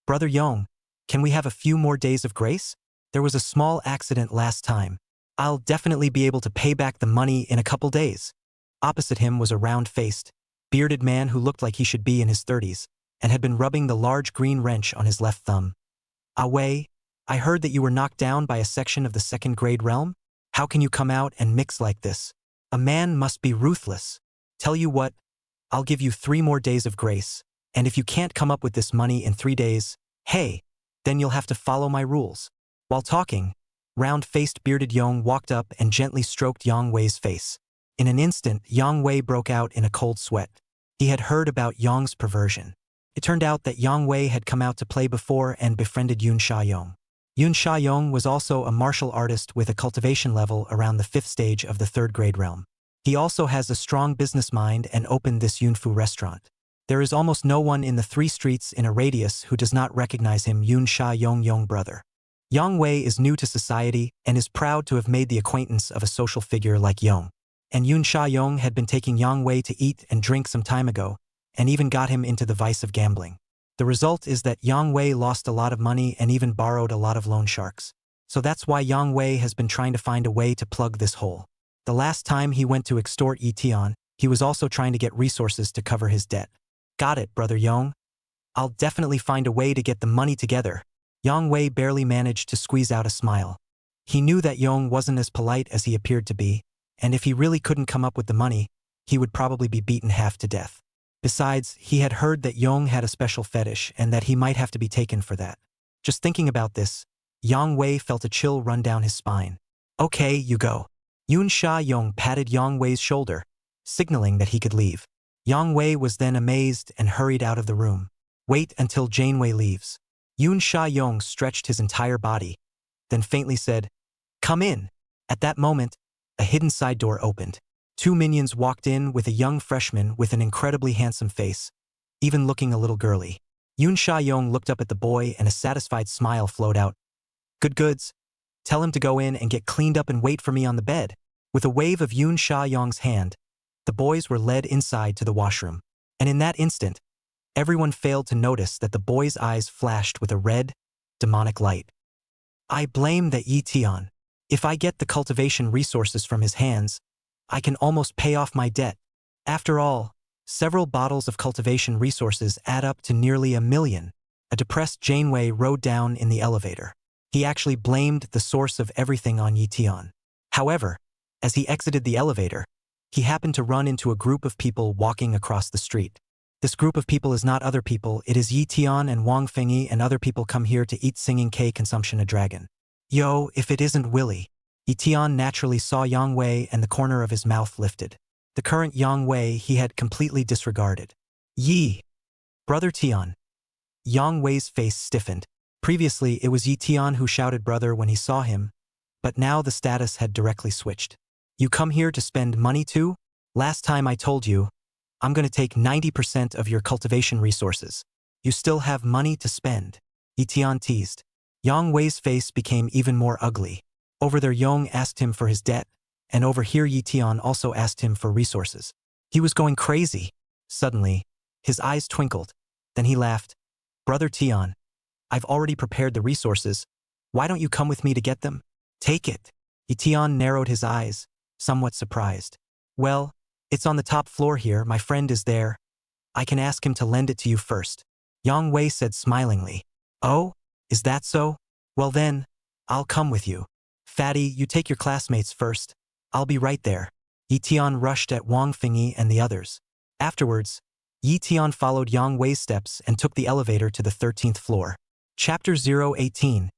Brother Yong, can we have a few more days of grace? There was a small accident last time. I'll definitely be able to pay back the money in a couple days. Opposite him was a round-faced, bearded man who looked like he should be in his 30s, and had been rubbing the large green wrench on his left thumb. Ah Wei, I heard that you were knocked down by a section of the second-grade realm? How can you come out and mix like this? A man must be ruthless. Tell you what, I'll give you 3 more days of grace, and if you can't come up with this money in 3 days, hey, then you'll have to follow my rules. While talking, round-faced bearded Yong walked up and gently stroked Yang Wei's face. In an instant, Yang Wei broke out in a cold sweat. He had heard about Yong's perversion. It turned out that Yang Wei had come out to play before and befriended Yun Sha-yong. Yun Sha-yong was also a martial artist with a cultivation level around the 5th stage of the 3rd grade realm. He also has a strong business mind and opened this Yunfu restaurant. There is almost no one in the 3 streets in a radius who does not recognize him Yun Sha-yong brother. Yang Wei is new to society and is proud to have made the acquaintance of a social figure like Yong. And Yun Sha-yong had been taking Yang Wei to eat and drink some time ago, and even got him into the vice of gambling. The result is that Yang Wei lost a lot of money and even borrowed a lot of loan sharks. So that's why Yang Wei has been trying to find a way to plug this hole. The last time he went to extort Lu Tian, he was also trying to get resources to cover his debt. Got it, brother Yong. I'll definitely find a way to get the money together. Yang Wei barely managed to squeeze out a smile. He knew that Yong wasn't as polite as he appeared to be, and if he really couldn't come up with the money, he would probably be beaten half to death. Besides, he had heard that Yong had a special fetish and that he might have to be taken for that. Just thinking about this, Yang Wei felt a chill run down his spine. Okay, you go. Yun Sha-yong patted Yang Wei's shoulder, signaling that he could leave. Yang Wei was then amazed and hurried out of the room. Wait until Janeway leaves. Yun Sha-yong stretched his entire body, then faintly said, "Come in." At that moment, a hidden side door opened. 2 minions walked in with a young freshman with an incredibly handsome face, even looking a little girly. Yun Sha-yong looked up at the boy and a satisfied smile flowed out. Good goods. Tell him to go in and get cleaned up and wait for me on the bed. With a wave of Yun Sha-yong's hand, the boys were led inside to the washroom. And in that instant, everyone failed to notice that the boy's eyes flashed with a red, demonic light. I blame the Lu Tian. If I get the cultivation resources from his hands, I can almost pay off my debt. After all, several bottles of cultivation resources add up to nearly 1 million. A depressed Janeway rode down in the elevator. He actually blamed the source of everything on Lu Tian. However, as he exited the elevator, he happened to run into a group of people walking across the street. This group of people is not other people, it is Lu Tian and Wang Fengyi and other people come here to eat singing K consumption a dragon. Yo, if it isn't Willy. Lu Tian naturally saw Yang Wei and the corner of his mouth lifted. The current Yang Wei he had completely disregarded. Yi. Brother Tian. Yang Wei's face stiffened. Previously, it was Lu Tian who shouted brother when he saw him, but now the status had directly switched. You come here to spend money too? Last time I told you, I'm gonna take 90% of your cultivation resources. You still have money to spend. Lu Tian teased. Yang Wei's face became even more ugly. Over there Yong asked him for his debt, and over here Lu Tian also asked him for resources. He was going crazy. Suddenly, his eyes twinkled. Then he laughed. Brother Tian, I've already prepared the resources. Why don't you come with me to get them? Take it. Lu Tian narrowed his eyes, somewhat surprised. Well, it's on the top floor here, my friend is there. I can ask him to lend it to you first. Yang Wei said smilingly. Oh? Is that so? Well then, I'll come with you. Fatty, you take your classmates first. I'll be right there. Lu Tian rushed at Wang Fengyi and the others. Afterwards, Lu Tian followed Yang Wei's steps and took the elevator to the 13th floor. Chapter 018.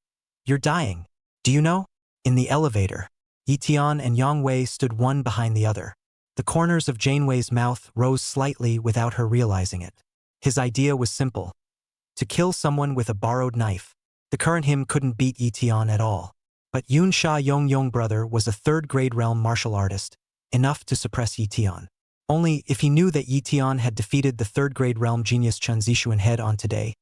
You're dying. Do you know? In the elevator, Lu Tian and Yang Wei stood one behind the other. The corners of Janeway's mouth rose slightly without her realizing it. His idea was simple. To kill someone with a borrowed knife. The current him couldn't beat Lu Tian at all. But Yun Sha-yong brother was a 3rd grade realm martial artist, enough to suppress Lu Tian. Only, if he knew that Lu Tian had defeated the third-grade realm genius Chunzi Challenged head-on today,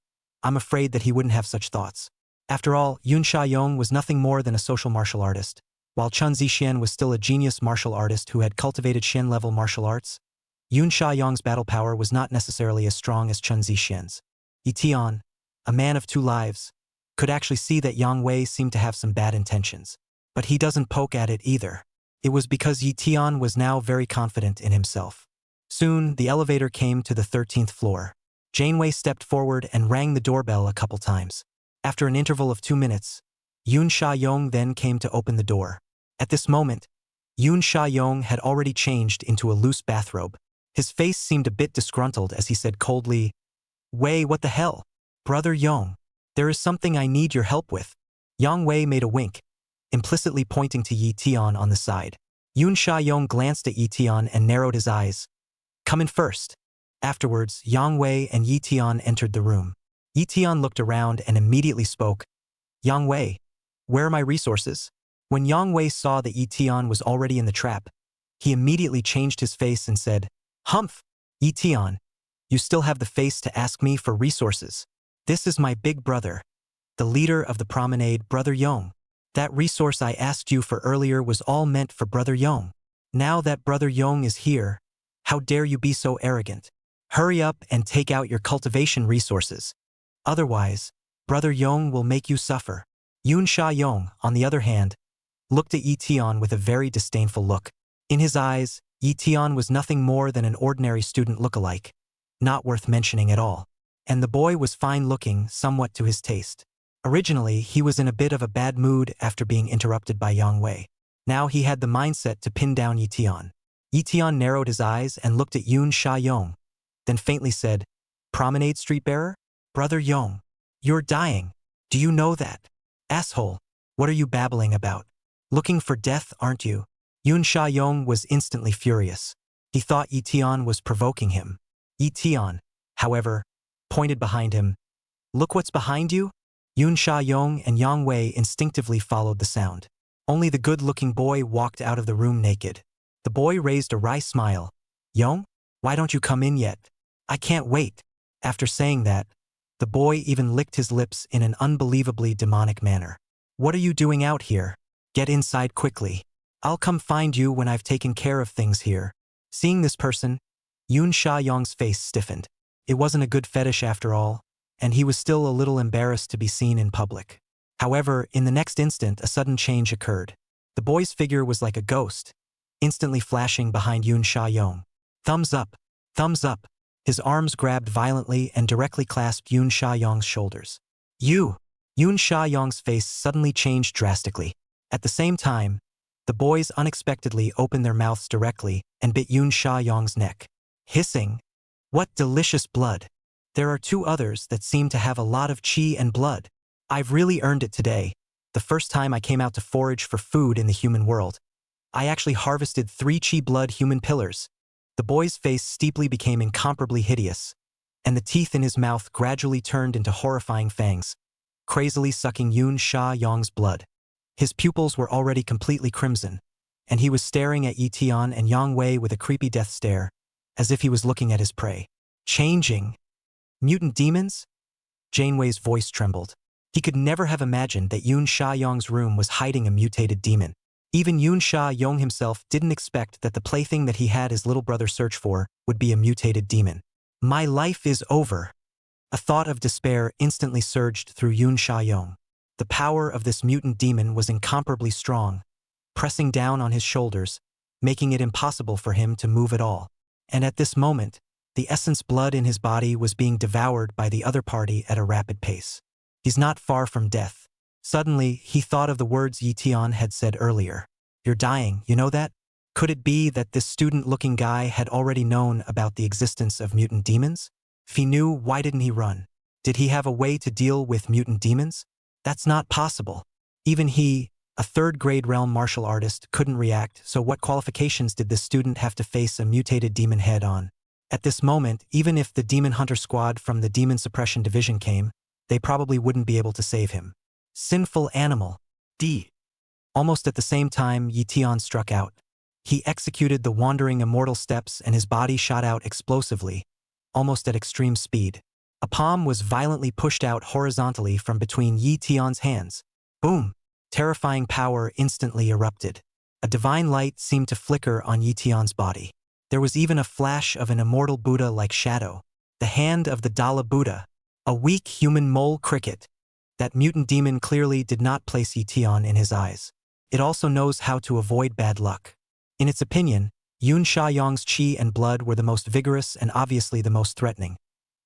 I'm afraid that he wouldn't have such thoughts. After all, Yun Sha-yong was nothing more than a social martial artist, while Chunzi Xian was still a genius martial artist who had cultivated Xian-level martial arts. Yun Sha-yong's battle power was not necessarily as strong as Chunzi Xian's. Lu Tian, a man of two lives, could actually see that Yang Wei seemed to have some bad intentions. But he doesn't poke at it either. It was because Lu Tian was now very confident in himself. Soon, the elevator came to the 13th floor. Janeway stepped forward and rang the doorbell a couple times. After an interval of 2 minutes, Yun Sha-yong then came to open the door. At this moment, Yun Sha-yong had already changed into a loose bathrobe. His face seemed a bit disgruntled as he said coldly, "Wei, what the hell? Brother Yong, there is something I need your help with." Yang Wei made a wink, implicitly pointing to Lu Tian on the side. Yun Sha-yong glanced at Lu Tian and narrowed his eyes. "Come in first." Afterwards, Yang Wei and Lu Tian entered the room. Lu Tian looked around and immediately spoke. "Yang Wei, where are my resources?" When Yang Wei saw that Lu Tian was already in the trap, he immediately changed his face and said, "Humph! Lu Tian, you still have the face to ask me for resources. This is my big brother, the leader of the promenade, Brother Yong. That resource I asked you for earlier was all meant for Brother Yong. Now that Brother Yong is here, how dare you be so arrogant? Hurry up and take out your cultivation resources. Otherwise, Brother Yong will make you suffer." Yun Sha-yong, on the other hand, looked at Lu Tian with a very disdainful look. In his eyes, Lu Tian was nothing more than an ordinary student look-alike, not worth mentioning at all. And the boy was fine-looking, somewhat to his taste. Originally, he was in a bit of a bad mood after being interrupted by Yang Wei. Now he had the mindset to pin down Lu Tian. Lu Tian narrowed his eyes and looked at Yun Sha-yong, then faintly said, "Promenade street bearer? Brother Yong, you're dying. Do you know that? Asshole, what are you babbling about? Looking for death, aren't you?" Yun Sha-yong was instantly furious. He thought Lu Tian was provoking him. Lu Tian, however, pointed behind him. "Look what's behind you?" Yun Sha-yong and Yang Wei instinctively followed the sound. Only the good-looking boy walked out of the room naked. The boy raised a wry smile. "Yong, why don't you come in yet? I can't wait." After saying that, the boy even licked his lips in an unbelievably demonic manner. "What are you doing out here? Get inside quickly. I'll come find you when I've taken care of things here." Seeing this person, Yun Sha-yong's face stiffened. It wasn't a good fetish after all, and he was still a little embarrassed to be seen in public. However, in the next instant, a sudden change occurred. The boy's figure was like a ghost, instantly flashing behind Yun Sha-yong. "Thumbs up! Thumbs up!" His arms grabbed violently and directly clasped Yun Sha-yong's shoulders. Yun Sha-yong's face suddenly changed drastically. At the same time, the boys unexpectedly opened their mouths directly and bit Yun Sha-yong's neck. Hissing, "What delicious blood! There are 2 others that seem to have a lot of chi and blood. I've really earned it today. The first time I came out to forage for food in the human world, I actually harvested 3 chi blood human pillars." The boy's face steeply became incomparably hideous, and the teeth in his mouth gradually turned into horrifying fangs, crazily sucking Yun Sha-yong's blood. His pupils were already completely crimson, and he was staring at Lu Tian and Yang Wei with a creepy death stare, as if he was looking at his prey. "Changing? Mutant demons?" Janeway's voice trembled. He could never have imagined that Yun Sha-yong's room was hiding a mutated demon. Even Yun Sha-yong himself didn't expect that the plaything that he had his little brother search for would be a mutated demon. "My life is over." A thought of despair instantly surged through Yun Sha-yong. The power of this mutant demon was incomparably strong, pressing down on his shoulders, making it impossible for him to move at all. And at this moment, the essence blood in his body was being devoured by the other party at a rapid pace. He's not far from death. Suddenly, he thought of the words Lu Tian had said earlier. "You're dying, you know that?" Could it be that this student-looking guy had already known about the existence of mutant demons? If he knew, why didn't he run? Did he have a way to deal with mutant demons? That's not possible. Even he, a third-grade realm martial artist, couldn't react, so what qualifications did this student have to face a mutated demon head-on? At this moment, even if the Demon Hunter squad from the Demon Suppression division came, they probably wouldn't be able to save him. Sinful animal. D. Almost at the same time, Lu Tian struck out. He executed the wandering immortal steps and his body shot out explosively, almost at extreme speed. A palm was violently pushed out horizontally from between Yi Tian's hands. Boom! Terrifying power instantly erupted. A divine light seemed to flicker on Yi Tian's body. There was even a flash of an immortal Buddha-like shadow. The hand of the Dala Buddha. A weak human mole cricket. That mutant demon clearly did not place Yi Tian in his eyes. It also knows how to avoid bad luck. In its opinion, Yun Sha-yong's qi and blood were the most vigorous and obviously the most threatening.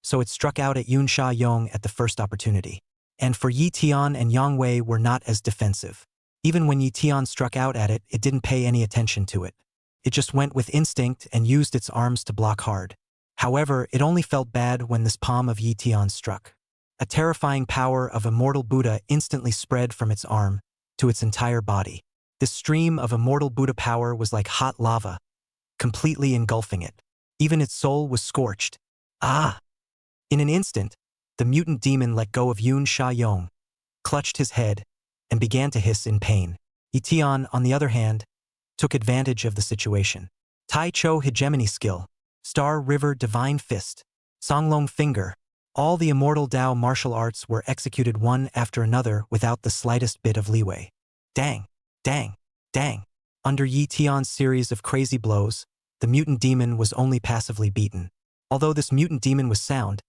So it struck out at Yun Sha-yong at the first opportunity. And for Yi Tian and Yang Wei were not as defensive. Even when Yi Tian struck out at it, it didn't pay any attention to it. It just went with instinct and used its arms to block hard. However, it only felt bad when this palm of Yi Tian struck. A terrifying power of immortal Buddha instantly spread from its arm to its entire body. This stream of immortal Buddha power was like hot lava, completely engulfing it. Even its soul was scorched. Ah! In an instant, the mutant demon let go of Yun Sha-yong, clutched his head, and began to hiss in pain. Yi Tian, on the other hand, took advantage of the situation. Tai Cho Hegemony Skill, Star River Divine Fist, Songlong Finger, all the immortal Dao martial arts were executed one after another without the slightest bit of leeway. Dang, dang, dang. Under Yi Tian's series of crazy blows, the mutant demon was only passively beaten. Although this mutant demon was sound,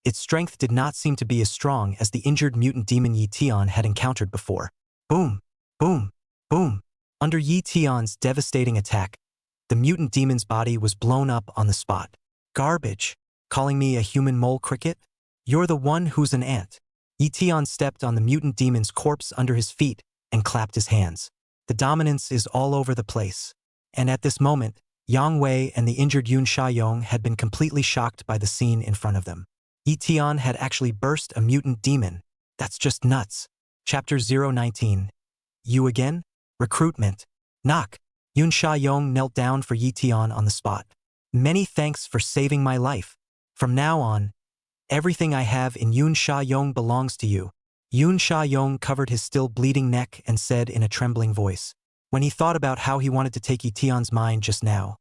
its strength did not seem to be as strong as the injured mutant demon Yi Tian had encountered before. Boom, boom, boom. Under Yi Tian's devastating attack, the mutant demon's body was blown up on the spot. Garbage. Calling me a human mole cricket? You're the one who's an ant. Yi Tian stepped on the mutant demon's corpse under his feet and clapped his hands. The dominance is all over the place. And at this moment, Yang Wei and the injured Yun Sha-yong had been completely shocked by the scene in front of them. Yi Tian had actually burst a mutant demon. That's just nuts. Chapter 019. You again? Recruitment. Knock. Yun Sha-yong knelt down for Yi Tian on the spot. Many thanks for saving my life. From now on, everything I have in Yun Sha-yong belongs to you. Yun Sha-yong covered his still bleeding neck and said in a trembling voice. When he thought about how he wanted to take Yi Tian's mind just now,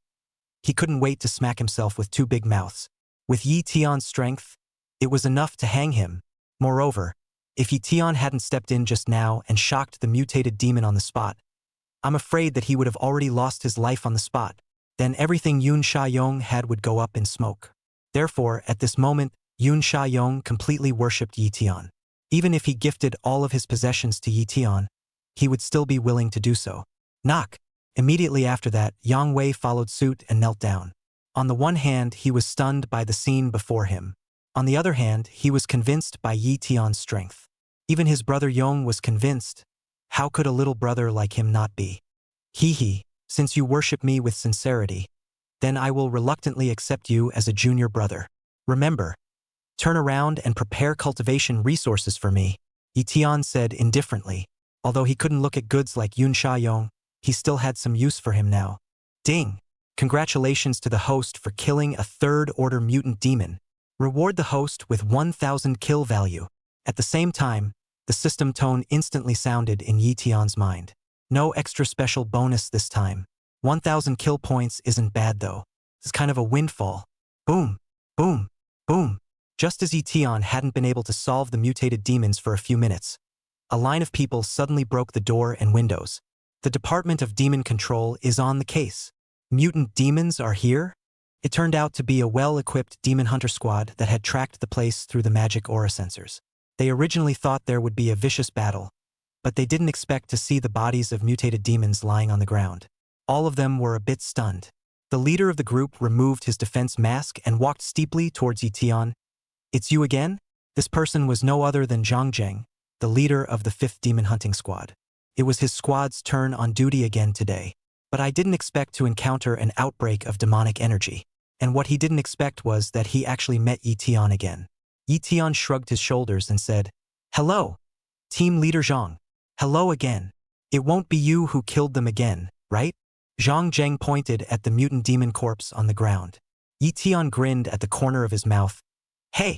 he couldn't wait to smack himself with two big mouths. With Yi Tian's strength, it was enough to hang him. Moreover, if Yi Tian hadn't stepped in just now and shocked the mutated demon on the spot, I'm afraid that he would have already lost his life on the spot. Then everything Yun Sha-yong had would go up in smoke. Therefore, at this moment, Yun Sha-yong completely worshipped Yi Tian. Even if he gifted all of his possessions to Yi Tian, he would still be willing to do so. Knock. Immediately after that, Yang Wei followed suit and knelt down. On the one hand, he was stunned by the scene before him. On the other hand, he was convinced by Yi Tian's strength. Even his brother Yong was convinced. How could a little brother like him not be? Hee, since you worship me with sincerity, then I will reluctantly accept you as a junior brother. Remember, turn around and prepare cultivation resources for me, Yi Tian said indifferently. Although he couldn't look at goods like Yun Sha-yong, he still had some use for him now. Ding! Congratulations to the host for killing a third-order mutant demon. Reward the host with 1,000 kill value. At the same time, the system tone instantly sounded in Yi Tian's mind. No extra special bonus this time. 1,000 kill points isn't bad though. It's kind of a windfall. Boom, boom, boom. Just as Yi Tian hadn't been able to solve the mutated demons for a few minutes, a line of people suddenly broke the door and windows. The Department of Demon Control is on the case. Mutant demons are here? It turned out to be a well-equipped demon hunter squad that had tracked the place through the magic aura sensors. They originally thought there would be a vicious battle, but they didn't expect to see the bodies of mutated demons lying on the ground. All of them were a bit stunned. The leader of the group removed his defense mask and walked steeply towards Yi Tian. It's you again? This person was no other than Zhang Zheng, the leader of the 5th Demon Hunting Squad. It was his squad's turn on duty again today. But I didn't expect to encounter an outbreak of demonic energy. And what he didn't expect was that he actually met Yi Tian again. Yi Tian shrugged his shoulders and said, Hello, Team Leader Zhang. Hello again. It won't be you who killed them again, right? Zhang Zheng pointed at the mutant demon corpse on the ground. Yi Tian grinned at the corner of his mouth. Hey,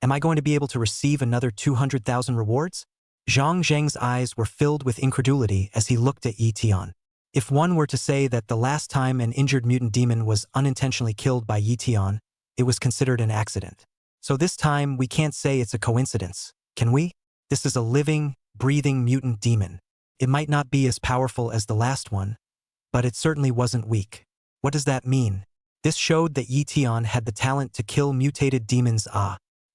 am I going to be able to receive another 200,000 rewards? Zhang Zheng's eyes were filled with incredulity as he looked at Yi Tian. If one were to say that the last time an injured mutant demon was unintentionally killed by Lu Tian, it was considered an accident. So this time we can't say it's a coincidence, can we? This is a living, breathing mutant demon. It might not be as powerful as the last one, but it certainly wasn't weak. What does that mean? This showed that Lu Tian had the talent to kill mutated demons.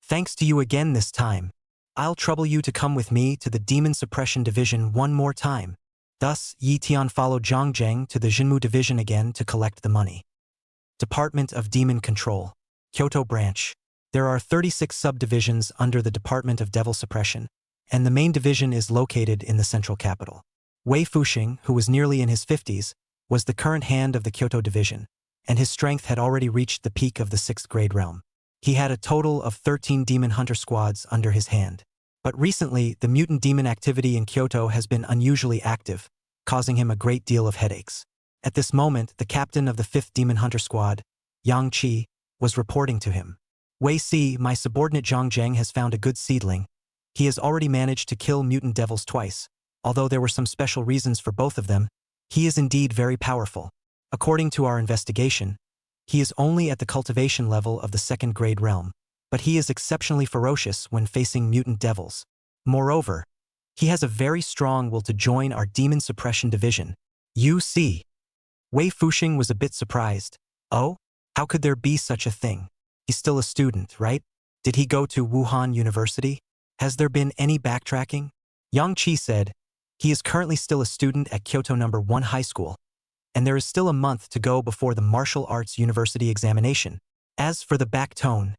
Thanks to you again this time. I'll trouble you to come with me to the Demon Suppression Division one more time. Thus, Lu Tian followed Zhang Zheng to the Jinmu Division again to collect the money. Department of Demon Control. Kyoto Branch. There are 36 subdivisions under the Department of Devil Suppression, and the main division is located in the central capital. Wei Fuxing, who was nearly in his 50s, was the current hand of the Kyoto Division, and his strength had already reached the peak of the 6th grade realm. He had a total of 13 demon hunter squads under his hand. But recently, the mutant demon activity in Kyoto has been unusually active, causing him a great deal of headaches. At this moment, the captain of the 5th Demon Hunter Squad, Yang Qi, was reporting to him. Wei Si, my subordinate Zhang Zheng has found a good seedling. He has already managed to kill mutant devils twice. Although there were some special reasons for both of them, he is indeed very powerful. According to our investigation, he is only at the cultivation level of the 2nd grade realm, but he is exceptionally ferocious when facing mutant devils. Moreover, he has a very strong will to join our Demon Suppression Division. You see. Wei Fuxing was a bit surprised. Oh? How could there be such a thing? He's still a student, right? Did he go to Wuhan University? Has there been any backtracking? Yang Qi said, he is currently still a student at Kyoto No. 1 High School, and there is still a month to go before the Martial Arts University examination. As for the back tone,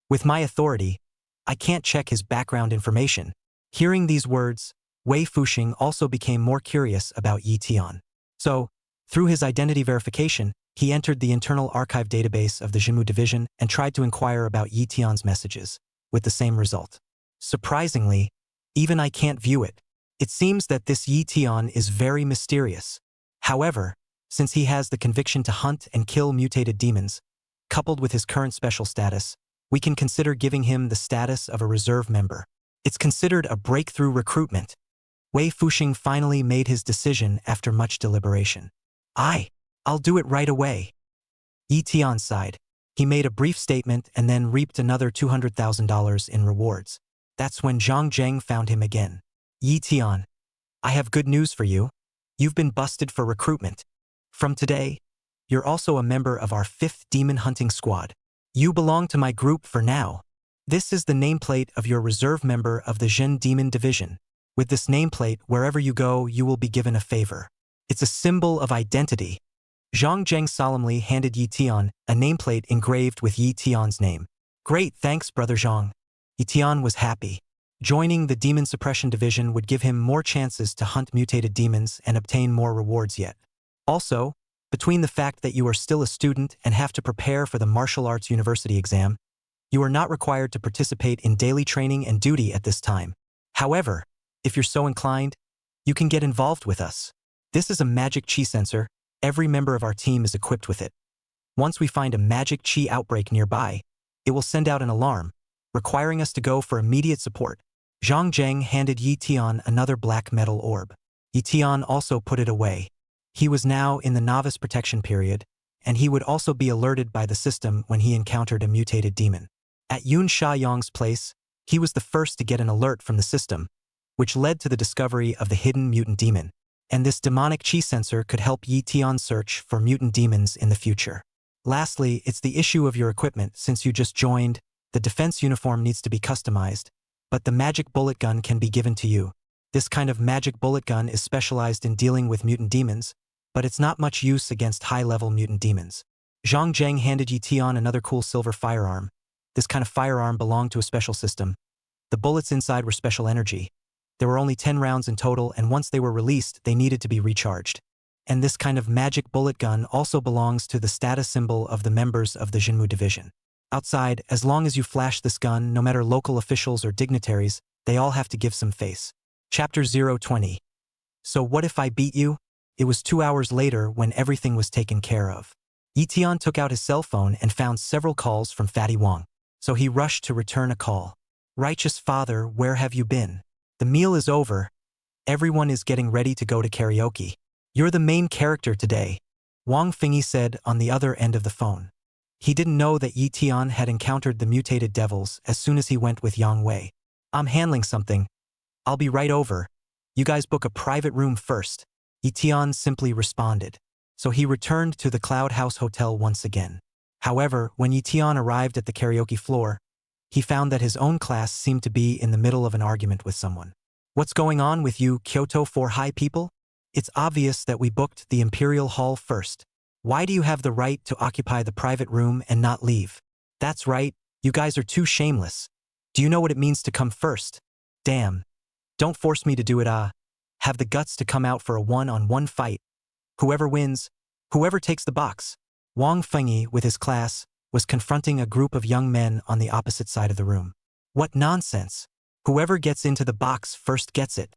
with my authority, I can't check his background information. Hearing these words, Wei Fuxing also became more curious about Lu Tian. So, through his identity verification, he entered the internal archive database of the Jinmu Division and tried to inquire about Lu Tian's messages, with the same result. Surprisingly, even I can't view it. It seems that this Lu Tian is very mysterious. However, since he has the conviction to hunt and kill mutated demons, coupled with his current special status, we can consider giving him the status of a reserve member. It's considered a breakthrough recruitment. Wei Fuxing finally made his decision after much deliberation. I'll do it right away. Lu Tian sighed. He made a brief statement and then reaped another $200,000 in rewards. That's when Zhang Zheng found him again. Lu Tian, I have good news for you. You've been busted for recruitment. From today, you're also a member of our 5th Demon Hunting Squad. You belong to my group for now. This is the nameplate of your reserve member of the Zhen Demon Division. With this nameplate, wherever you go, you will be given a favor. It's a symbol of identity. Zhang Zheng solemnly handed Lu Tian a nameplate engraved with Lu Tian's name. Great, thanks, Brother Zhang. Lu Tian was happy. Joining the Demon Suppression Division would give him more chances to hunt mutated demons and obtain more rewards yet. Also, between the fact that you are still a student and have to prepare for the Martial Arts University exam, you are not required to participate in daily training and duty at this time. However, if you're so inclined, you can get involved with us. This is a magic chi sensor. Every member of our team is equipped with it. Once we find a magic chi outbreak nearby, it will send out an alarm, requiring us to go for immediate support. Zhang Zheng handed Lu Tian another black metal orb. Lu Tian also put it away. He was now in the novice protection period, and he would also be alerted by the system when he encountered a mutated demon. At Yun Xiaoyang's place, he was the first to get an alert from the system, which led to the discovery of the hidden mutant demon. And this demonic chi sensor could help Lu Tian search for mutant demons in the future. Lastly, it's the issue of your equipment. Since you just joined, the defense uniform needs to be customized, but the magic bullet gun can be given to you. This kind of magic bullet gun is specialized in dealing with mutant demons, but it's not much use against high-level mutant demons. Zhang Zheng handed Lu Tian another cool silver firearm. This kind of firearm belonged to a special system. The bullets inside were special energy. There were only 10 rounds in total, and once they were released, they needed to be recharged. And this kind of magic bullet gun also belongs to the status symbol of the members of the Jinmu Division. Outside, as long as you flash this gun, no matter local officials or dignitaries, they all have to give some face. Chapter 020. So what if I beat you? It was 2 hours later when everything was taken care of. Lu Tian took out his cell phone and found several calls from Fatty Wang. So he rushed to return a call. Righteous Father, where have you been? The meal is over. Everyone is getting ready to go to karaoke. You're the main character today, Wang Fingyi said on the other end of the phone. He didn't know that Yi Tian had encountered the mutated devils as soon as he went with Yang Wei. I'm handling something. I'll be right over. You guys book a private room first, Yi Tian simply responded. So he returned to the Cloud House Hotel once again. However, when Yi Tian arrived at the karaoke floor, he found that his own class seemed to be in the middle of an argument with someone. What's going on with you Kyoto 4 High people? It's obvious that we booked the Imperial Hall first. Why do you have the right to occupy the private room and not leave? That's right, you guys are too shameless. Do you know what it means to come first? Damn. Don't force me to do it Have the guts to come out for a one-on-one fight. Whoever wins, whoever takes the box. Wang Fengyi, with his class, was confronting a group of young men on the opposite side of the room. What nonsense. Whoever gets into the box first gets it.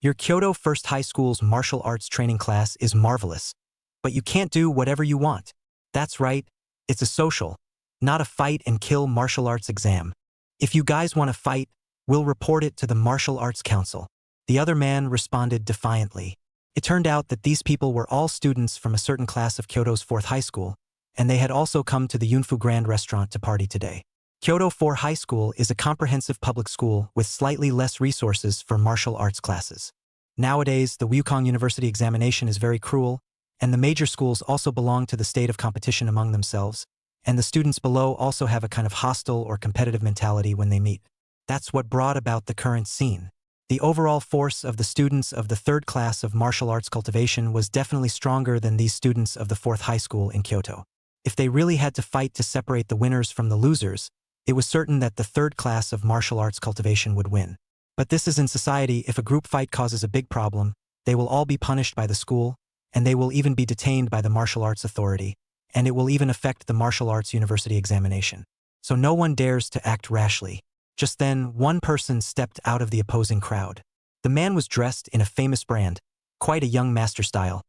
Your Kyoto First High School's martial arts training class is marvelous, but you can't do whatever you want. That's right, it's a social, not a fight and kill martial arts exam. If you guys want to fight, we'll report it to the Martial Arts Council. The other man responded defiantly. It turned out that these people were all students from a certain class of Kyoto's 4th high school, and they had also come to the Yunfu Grand Restaurant to party today. Kyoto 4 High School is a comprehensive public school with slightly less resources for martial arts classes. Nowadays, the Wukong University examination is very cruel, and the major schools also belong to the state of competition among themselves, and the students below also have a kind of hostile or competitive mentality when they meet. That's what brought about the current scene. The overall force of the students of the 3rd class of martial arts cultivation was definitely stronger than these students of the 4th high school in Kyoto. If they really had to fight to separate the winners from the losers, it was certain that the 3rd class of martial arts cultivation would win. But this is in society. If a group fight causes a big problem, they will all be punished by the school, and they will even be detained by the martial arts authority, and it will even affect the martial arts university examination. So no one dares to act rashly. Just then, one person stepped out of the opposing crowd. The man was dressed in a famous brand, quite a young master style.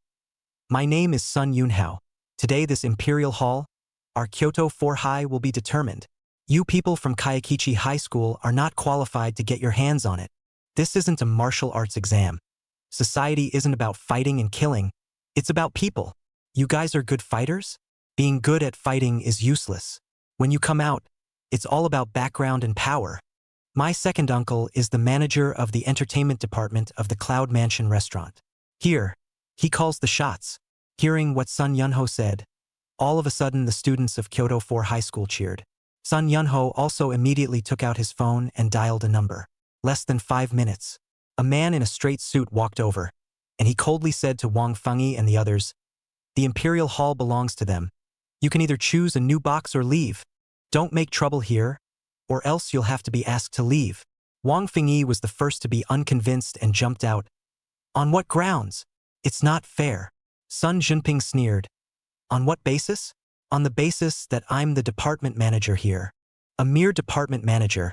My name is Sun Yunhao. Today this Imperial Hall, our Kyoto 4 High will be determined. You people from Kaikichi High School are not qualified to get your hands on it. This isn't a martial arts exam. Society isn't about fighting and killing. It's about people. You guys are good fighters? Being good at fighting is useless. When you come out, it's all about background and power. My second uncle is the manager of the entertainment department of the Cloud Mansion restaurant. Here, he calls the shots. Hearing what Sun Yunho said, all of a sudden the students of Kyoto 4 High School cheered. Sun Yunho also immediately took out his phone and dialed a number. Less than 5 minutes. A man in a straight suit walked over, and he coldly said to Wang Fengyi and the others, "The Imperial Hall belongs to them. You can either choose a new box or leave. Don't make trouble here, or else you'll have to be asked to leave." Wang Fengyi was the first to be unconvinced and jumped out. "On what grounds? It's not fair." Sun Jinping sneered. "On what basis?" "On the basis that I'm the department manager here." "A mere department manager?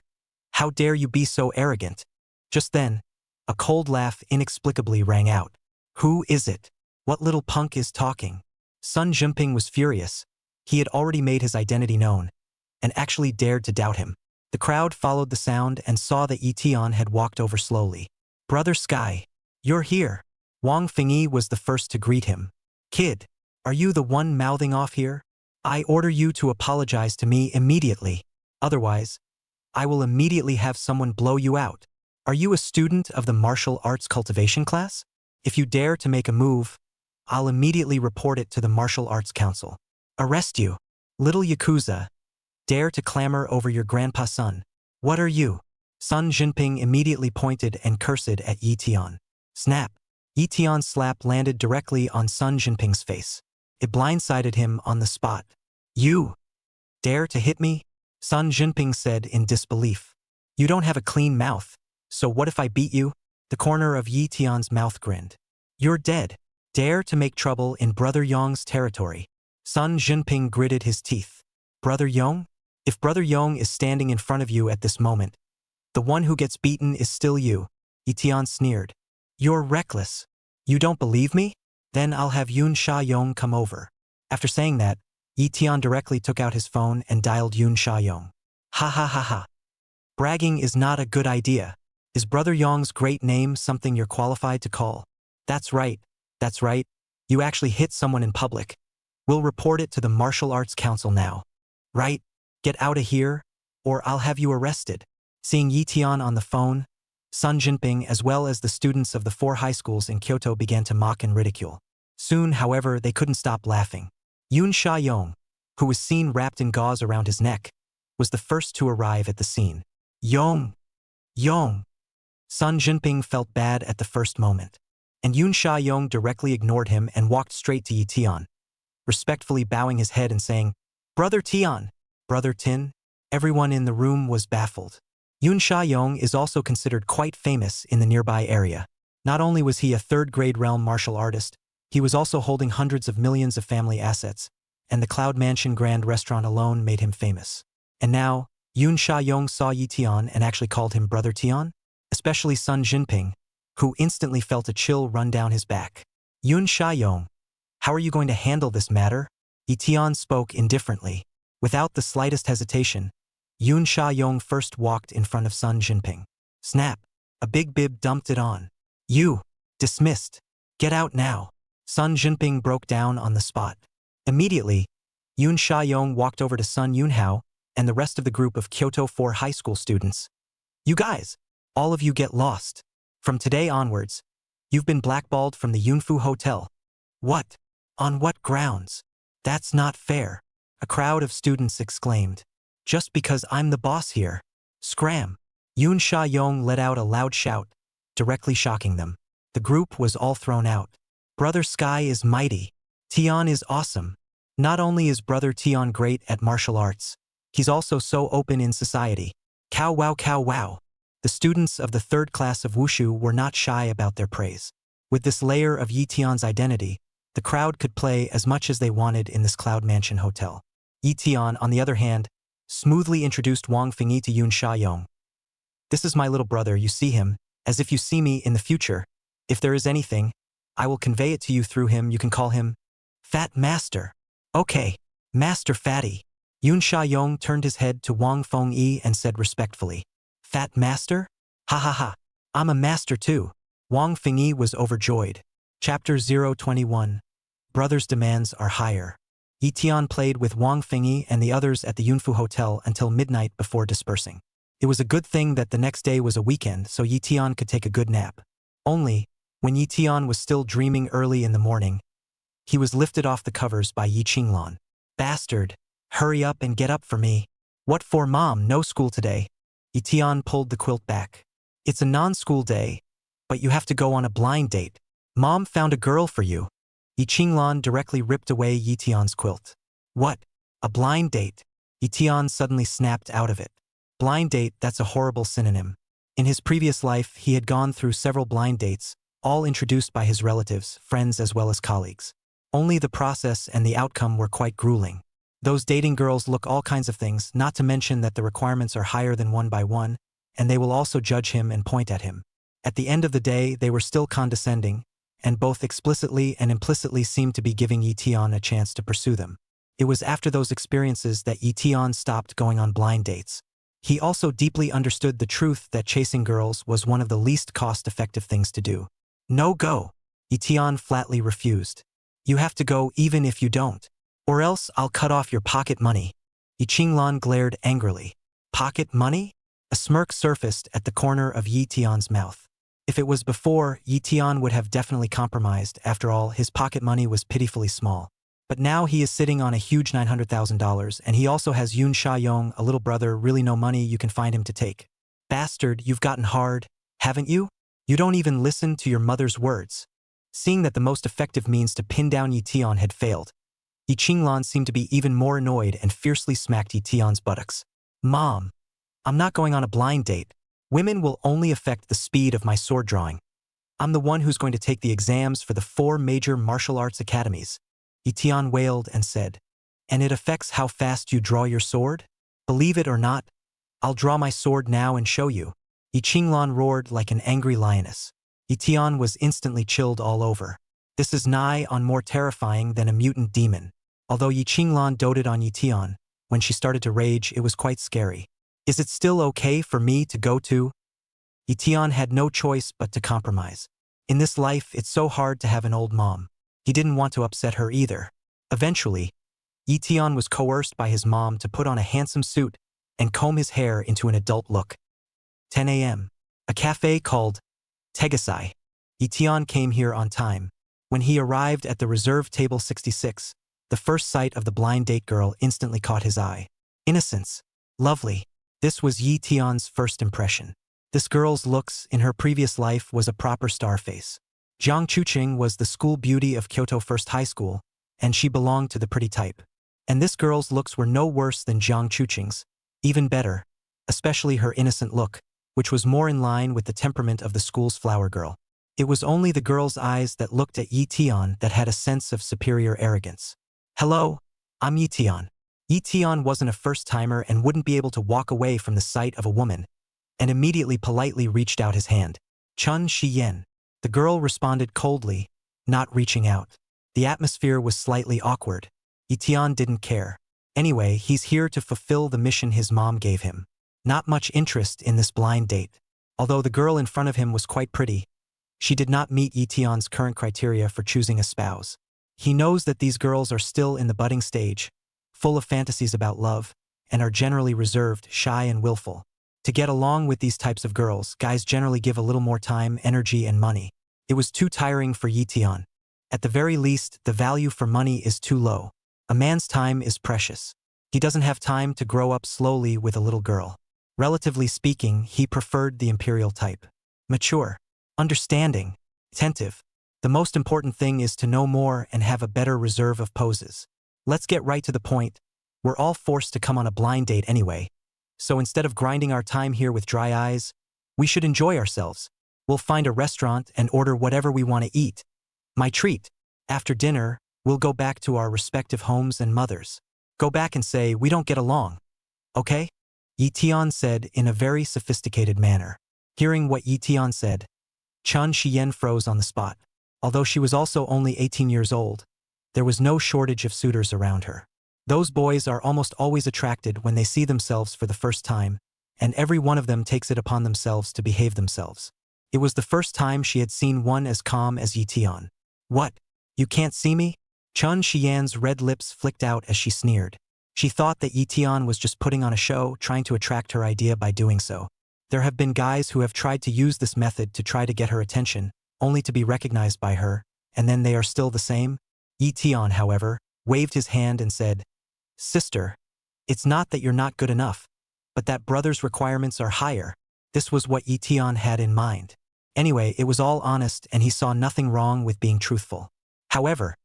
How dare you be so arrogant?" Just then, a cold laugh inexplicably rang out. "Who is it? What little punk is talking?" Sun Jinping was furious. He had already made his identity known, and actually dared to doubt him. The crowd followed the sound and saw that Yi Tian had walked over slowly. "Brother Sky, you're here." Wang Fengyi was the first to greet him. "Kid, are you the one mouthing off here? I order you to apologize to me immediately. Otherwise, I will immediately have someone blow you out. Are you a student of the martial arts cultivation class? If you dare to make a move, I'll immediately report it to the Martial Arts Council. Arrest you. Little Yakuza. Dare to clamor over your grandpa's son. What are you?" Sun Jinping immediately pointed and cursed at Yi Tian. Snap. Yi Tian's slap landed directly on Sun Jinping's face. It blindsided him on the spot. "You dare to hit me?" Sun Jinping said in disbelief. "You don't have a clean mouth, so what if I beat you?" The corner of Yi Tian's mouth grinned. "You're dead. Dare to make trouble in Brother Yong's territory." Sun Jinping gritted his teeth. "Brother Yong? If Brother Yong is standing in front of you at this moment, the one who gets beaten is still you," Yi Tian sneered. "You're reckless. You don't believe me? Then I'll have Yun Sha Yong come over." After saying that, Yi Tian directly took out his phone and dialed Yun Sha Yong. "Ha ha ha ha. Bragging is not a good idea. Is Brother Yong's great name something you're qualified to call?" That's right. You actually hit someone in public. We'll report it to the Martial Arts Council now. Right? Get out of here, or I'll have you arrested. Seeing Yi Tian on the phone, Sun Jinping as well as the students of the 4 high schools in Kyoto began to mock and ridicule. Soon, however, they couldn't stop laughing. Yun Sha-yong, who was seen wrapped in gauze around his neck, was the first to arrive at the scene. Yong! Yong! Sun Jinping felt bad at the first moment, and Yun Sha-yong directly ignored him and walked straight to Yi Tian, respectfully bowing his head and saying, "Brother Tian, Brother Tin." Everyone in the room was baffled. Yun Sha-yong is also considered quite famous in the nearby area. Not only was he a third-grade realm martial artist, he was also holding hundreds of millions of family assets, and the Cloud Mansion Grand Restaurant alone made him famous. And now, Yun Sha-yong saw Yi Tian and actually called him Brother Tian, especially Sun Jinping, who instantly felt a chill run down his back. Yun Sha-yong, how are you going to handle this matter? Yi Tian spoke indifferently. Without the slightest hesitation, Yun Sha-yong first walked in front of Sun Jinping. Snap! A big bib dumped it on. You! Dismissed! Get out now! Sun Jinping broke down on the spot. Immediately, Yun Sha-yong walked over to Sun Yunhao and the rest of the group of Kyoto 4 high school students. You guys! All of you get lost. From today onwards, you've been blackballed from the Yunfu Hotel. What? On what grounds? That's not fair. A crowd of students exclaimed. Just because I'm the boss here. Scram! Yun Sha-yong let out a loud shout, directly shocking them. The group was all thrown out. Brother Sky is mighty. Tian is awesome. Not only is Brother Tian great at martial arts, he's also so open in society. Cow wow cow wow. The students of the 3rd class of Wushu were not shy about their praise. With this layer of Yi Tian's identity, the crowd could play as much as they wanted in this Cloud Mansion hotel. Yi Tian, on the other hand, smoothly introduced Wang Fingyi to Yun Sha-yong. This is my little brother, you see him, as if you see me in the future. If there is anything, I will convey it to you through him. You can call him Fat Master. Okay, Master Fatty. Yun Sha-yong turned his head to Wang Fengyi and said respectfully, Fat Master? Ha ha ha, I'm a master too. Wang Fengyi was overjoyed. Chapter 021. Brothers' demands are higher. Yi Tian played with Wang Fengyi and the others at the Yunfu Hotel until midnight before dispersing. It was a good thing that the next day was a weekend so Yi Tian could take a good nap. Only, when Yi Tian was still dreaming early in the morning, he was lifted off the covers by Yi Qinglan. Bastard, hurry up and get up for me. What for, Mom? No school today. Yi Tian pulled the quilt back. It's a non-school day, but you have to go on a blind date. Mom found a girl for you. Yi Qinglan directly ripped away Yi Tian's quilt. What? A blind date? Yi Tian suddenly snapped out of it. Blind date, that's a horrible synonym. In his previous life, he had gone through several blind dates, all introduced by his relatives, friends as well as colleagues. Only the process and the outcome were quite grueling. Those dating girls look all kinds of things, not to mention that the requirements are higher than one by one, and they will also judge him and point at him. At the end of the day, they were still condescending, and both explicitly and implicitly seemed to be giving Yi Tian a chance to pursue them. It was after those experiences that Yi Tian stopped going on blind dates. He also deeply understood the truth that chasing girls was one of the least cost-effective things to do. No go. Yi Tian flatly refused. You have to go even if you don't. Or else I'll cut off your pocket money. Yi Qinglan glared angrily. Pocket money? A smirk surfaced at the corner of Yi Tian's mouth. If it was before, Yi Tian would have definitely compromised. After all, his pocket money was pitifully small. But now he is sitting on a huge $900,000, and he also has Yun Sha-yong, a little brother, really no money you can find him to take. Bastard, you've gotten hard, haven't you? You don't even listen to your mother's words. Seeing that the most effective means to pin down Yi Tian had failed, Yi Qinglan seemed to be even more annoyed and fiercely smacked Yi Tian's buttocks. Mom, I'm not going on a blind date. Women will only affect the speed of my sword drawing. I'm the one who's going to take the exams for the 4 major martial arts academies. Yi Tian wailed and said, and it affects how fast you draw your sword? Believe it or not, I'll draw my sword now and show you. Yi Qinglan roared like an angry lioness. Yi Tian was instantly chilled all over. This is nigh on more terrifying than a mutant demon. Although Yi Qinglan doted on Yi Tian, when she started to rage, it was quite scary. Is it still okay for me to go to? Yi Tian had no choice but to compromise. In this life, it's so hard to have an old mom. He didn't want to upset her either. Eventually, Yi Tian was coerced by his mom to put on a handsome suit and comb his hair into an adult look. 10 a.m. A cafe called Tegasai. Yi Tian came here on time. When he arrived at the reserved table 66, the first sight of the blind date girl instantly caught his eye. Innocence. Lovely. This was Yi Tian's first impression. This girl's looks in her previous life was a proper star face. Jiang Chuqing was the school beauty of Kyoto First High School, and she belonged to the pretty type. And this girl's looks were no worse than Jiang Chuqing's, even better, especially her innocent look, which was more in line with the temperament of the school's flower girl. It was only the girl's eyes that looked at Yi Tian that had a sense of superior arrogance. Hello, I'm Yi Tian. Yi Tian wasn't a first-timer and wouldn't be able to walk away from the sight of a woman, and immediately politely reached out his hand. Chunzi Challenged. The girl responded coldly, not reaching out. The atmosphere was slightly awkward. Yi Tian didn't care. Anyway, he's here to fulfill the mission his mom gave him. Not much interest in this blind date. Although the girl in front of him was quite pretty, she did not meet Yi Tian's current criteria for choosing a spouse. He knows that these girls are still in the budding stage, full of fantasies about love, and are generally reserved, shy and willful. To get along with these types of girls, guys generally give a little more time, energy, and money. It was too tiring for Yi Tian. At the very least, the value for money is too low. A man's time is precious. He doesn't have time to grow up slowly with a little girl. Relatively speaking, he preferred the imperial type. Mature, understanding, attentive. The most important thing is to know more and have a better reserve of poses. Let's get right to the point. We're all forced to come on a blind date anyway. So instead of grinding our time here with dry eyes, we should enjoy ourselves. We'll find a restaurant and order whatever we want to eat. My treat. After dinner, we'll go back to our respective homes and mothers. Go back and say we don't get along. Okay? Yi Tian said in a very sophisticated manner. Hearing what Yi Tian said, Chunzi Challenged froze on the spot. Although she was also only 18 years old, there was no shortage of suitors around her. Those boys are almost always attracted when they see themselves for the first time, and every one of them takes it upon themselves to behave themselves. It was the first time she had seen one as calm as Yi Tian. What? You can't see me? Chunzi Challenged's red lips flicked out as she sneered. She thought that Yi Tian was just putting on a show, trying to attract her idea by doing so. There have been guys who have tried to use this method to try to get her attention, only to be recognized by her, and then they are still the same. Yi Tian, however, waved his hand and said, Sister, it's not that you're not good enough, but that brother's requirements are higher. This was what Yi Tian had in mind. Anyway, it was all honest and he saw nothing wrong with being truthful. However,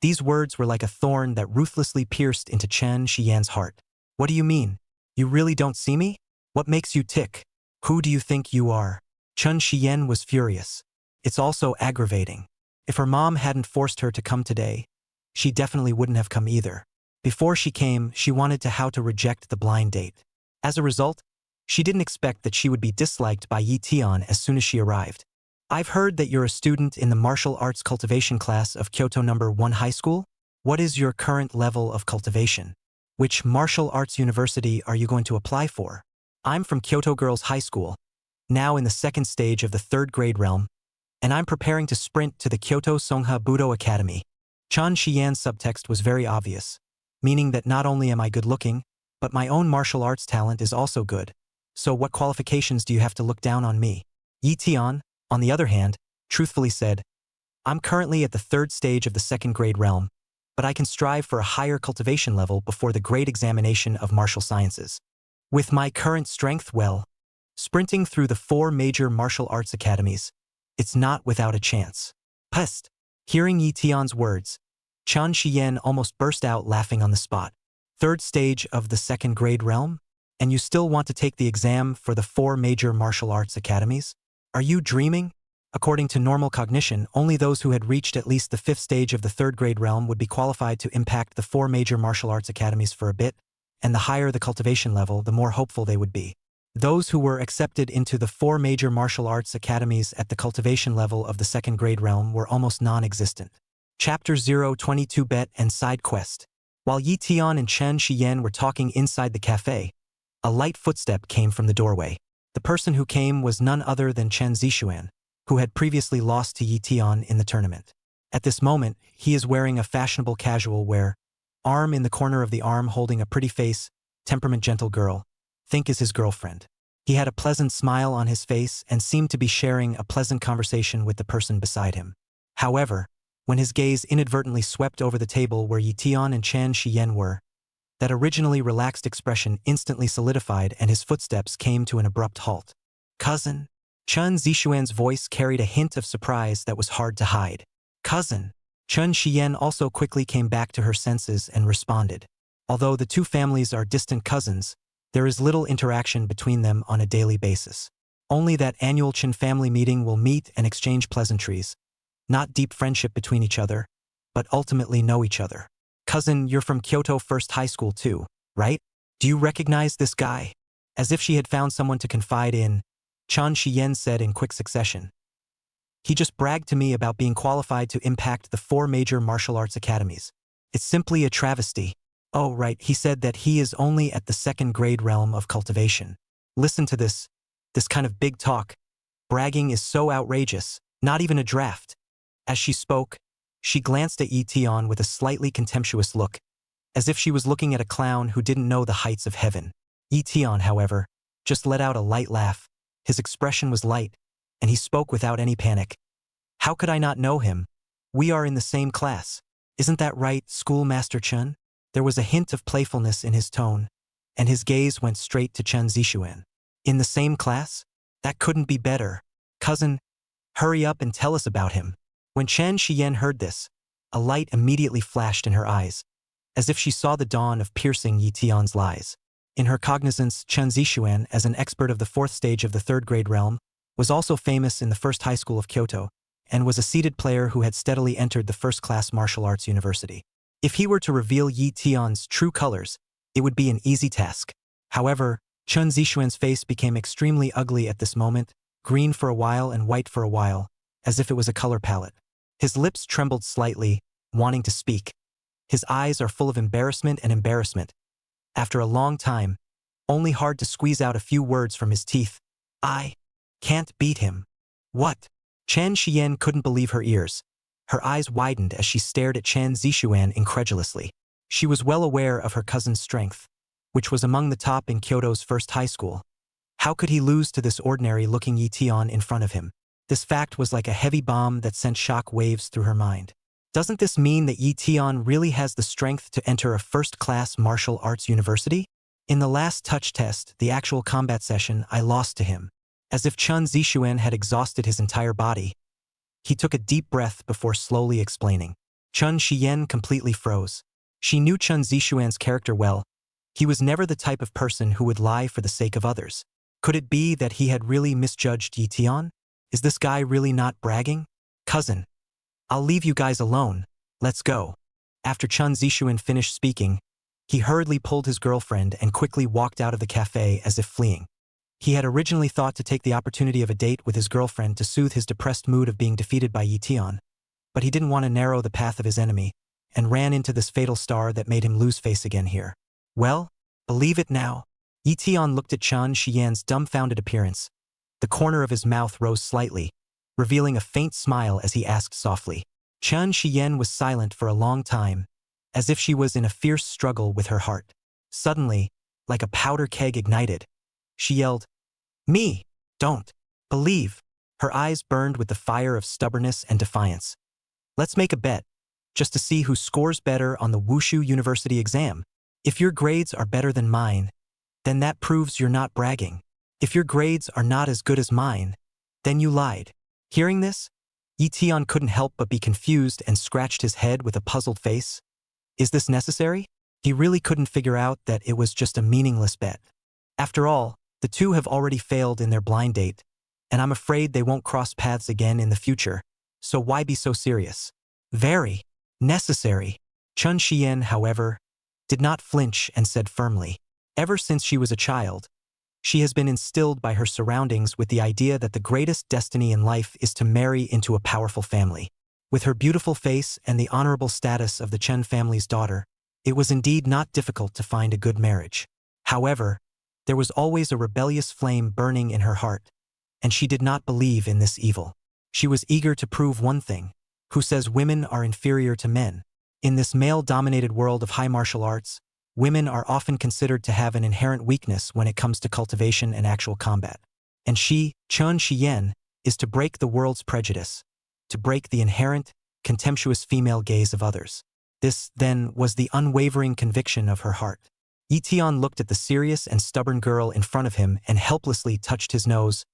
these words were like a thorn that ruthlessly pierced into Chunzi Challenged's heart. What do you mean? You really don't see me? What makes you tick? Who do you think you are? Chunzi Challenged was furious. It's also aggravating. If her mom hadn't forced her to come today, she definitely wouldn't have come either. Before she came, she wanted how to reject the blind date. As a result, she didn't expect that she would be disliked by Yi Tian as soon as she arrived. I've heard that you're a student in the martial arts cultivation class of Kyoto No. 1 High School? What is your current level of cultivation? Which martial arts university are you going to apply for? I'm from Kyoto Girls High School, now in the second stage of the third grade realm, and I'm preparing to sprint to the Kyoto Songha Budo Academy. Chunzi Challenged's subtext was very obvious, meaning that not only am I good-looking, but my own martial arts talent is also good. So what qualifications do you have to look down on me? Yi Tian, on the other hand, truthfully said, I'm currently at the third stage of the second grade realm, but I can strive for a higher cultivation level before the grade examination of martial sciences. With my current strength, well, sprinting through the 4 major martial arts academies, it's not without a chance. Pest! Hearing Yi Tian's words, Chunzi Challenged almost burst out laughing on the spot. Third stage of the second grade realm? And you still want to take the exam for the 4 major martial arts academies? Are you dreaming? According to normal cognition, only those who had reached at least the 5th stage of the third grade realm would be qualified to impact the 4 major martial arts academies for a bit, and the higher the cultivation level, the more hopeful they would be. Those who were accepted into the 4 major martial arts academies at the cultivation level of the second grade realm were almost non-existent. Chapter 022 Bet and Side Quest. While Yi Tian and Chunzi Challenged were talking inside the cafe, a light footstep came from the doorway. The person who came was none other than Chunzi Challenged, who had previously lost to Yi Tian in the tournament. At this moment, he is wearing a fashionable casual wear, arm in the corner of the arm holding a pretty face, temperament gentle girl, think is his girlfriend. He had a pleasant smile on his face and seemed to be sharing a pleasant conversation with the person beside him. However, when his gaze inadvertently swept over the table where Lu Tian and Chen Shiyan were, that originally relaxed expression instantly solidified and his footsteps came to an abrupt halt. Cousin? Chunzi Challenged's voice carried a hint of surprise that was hard to hide. Cousin. Chen Shiyan also quickly came back to her senses and responded. Although the two families are distant cousins, there is little interaction between them on a daily basis. Only that annual Chen family meeting will meet and exchange pleasantries, not deep friendship between each other, but ultimately know each other. Cousin, you're from Kyoto First High School too, right? Do you recognize this guy? As if she had found someone to confide in, Chen Shiyan said in quick succession. He just bragged to me about being qualified to impact the 4 major martial arts academies. It's simply a travesty. Oh right, he said that he is only at the 2nd grade realm of cultivation. Listen to this kind of big talk. Bragging is so outrageous, not even a draft. As she spoke, she glanced at Lu Tian with a slightly contemptuous look, as if she was looking at a clown who didn't know the heights of heaven. Lu Tian, however, just let out a light laugh. His expression was light, and he spoke without any panic. How could I not know him? We are in the same class. Isn't that right, Schoolmaster Chen? There was a hint of playfulness in his tone, and his gaze went straight to Chen Zixuan. In the same class? That couldn't be better. Cousin, hurry up and tell us about him. When Chen Shiyan heard this, a light immediately flashed in her eyes, as if she saw the dawn of piercing Lu Tian's lies. In her cognizance, Chen Zixuan, as an expert of the 4th stage of the 3rd grade realm, was also famous in the First High School of Kyoto, and was a seeded player who had steadily entered the first-class martial arts university. If he were to reveal Lu Tian's true colors, it would be an easy task. However, Chen Zixuan's face became extremely ugly at this moment, green for a while and white for a while, as if it was a color palette. His lips trembled slightly, wanting to speak. His eyes are full of embarrassment and embarrassment. After a long time, only hard to squeeze out a few words from his teeth. I can't beat him. What? Chen Shiyan couldn't believe her ears. Her eyes widened as she stared at Chen Zixuan incredulously. She was well aware of her cousin's strength, which was among the top in Kyoto's first high school. How could he lose to this ordinary-looking Lu Tian in front of him? This fact was like a heavy bomb that sent shock waves through her mind. Doesn't this mean that Lu Tian really has the strength to enter a first-class martial arts university? In the last touch test, the actual combat session, I lost to him. As if Chen Zixuan had exhausted his entire body. He took a deep breath before slowly explaining. Chen Shiyan completely froze. She knew Chen Zixuan's character well. He was never the type of person who would lie for the sake of others. Could it be that he had really misjudged Lu Tian? Is this guy really not bragging? Cousin, I'll leave you guys alone. Let's go. After Chen Zixuan finished speaking, he hurriedly pulled his girlfriend and quickly walked out of the cafe as if fleeing. He had originally thought to take the opportunity of a date with his girlfriend to soothe his depressed mood of being defeated by Lu Tian, but he didn't want to narrow the path of his enemy, and ran into this fatal star that made him lose face again here. Well, believe it now. Lu Tian looked at Chen Shiyan's dumbfounded appearance. The corner of his mouth rose slightly, revealing a faint smile as he asked softly. Chen Shiyan was silent for a long time, as if she was in a fierce struggle with her heart. Suddenly, like a powder keg ignited, she yelled, "Me! Don't believe!" Her eyes burned with the fire of stubbornness and defiance. Let's make a bet, just to see who scores better on the Wushu University exam. If your grades are better than mine, then that proves you're not bragging. If your grades are not as good as mine, then you lied. Hearing this, Lu Tian couldn't help but be confused and scratched his head with a puzzled face. Is this necessary? He really couldn't figure out that it was just a meaningless bet. After all, the two have already failed in their blind date, and I'm afraid they won't cross paths again in the future, so why be so serious? Very necessary. Chen Shiyan, however, did not flinch and said firmly, ever since she was a child, she has been instilled by her surroundings with the idea that the greatest destiny in life is to marry into a powerful family. With her beautiful face and the honorable status of the Chen family's daughter, it was indeed not difficult to find a good marriage. However, there was always a rebellious flame burning in her heart, and she did not believe in this evil. She was eager to prove one thing. who says women are inferior to men. In this male-dominated world of high martial arts, women are often considered to have an inherent weakness when it comes to cultivation and actual combat. And she, Chunzi Challenged, is to break the world's prejudice, to break the inherent, contemptuous female gaze of others. This, then, was the unwavering conviction of her heart. Lu Tian looked at the serious and stubborn girl in front of him and helplessly touched his nose.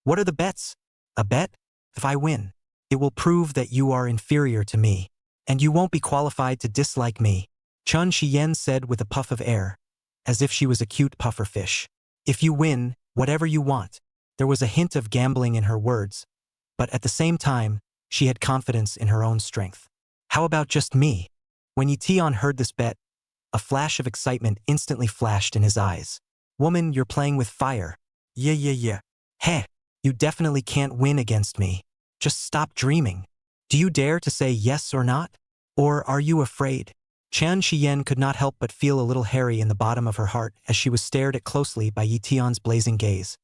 What are the bets? A bet? If I win, it will prove that you are inferior to me, and you won't be qualified to dislike me, Chunzi Challenged said with a puff of air, as if she was a cute puffer fish. If you win, whatever you want. There was a hint of gambling in her words, but at the same time, she had confidence in her own strength. How about just me? When Lu Tian heard this bet, a flash of excitement instantly flashed in his eyes. Woman, you're playing with fire. Yeah. Heh, you definitely can't win against me. Just stop dreaming. Do you dare to say yes or not? Or are you afraid? Chunzi Challenged could not help but feel a little hairy in the bottom of her heart as she was stared at closely by Lu Tian's blazing gaze.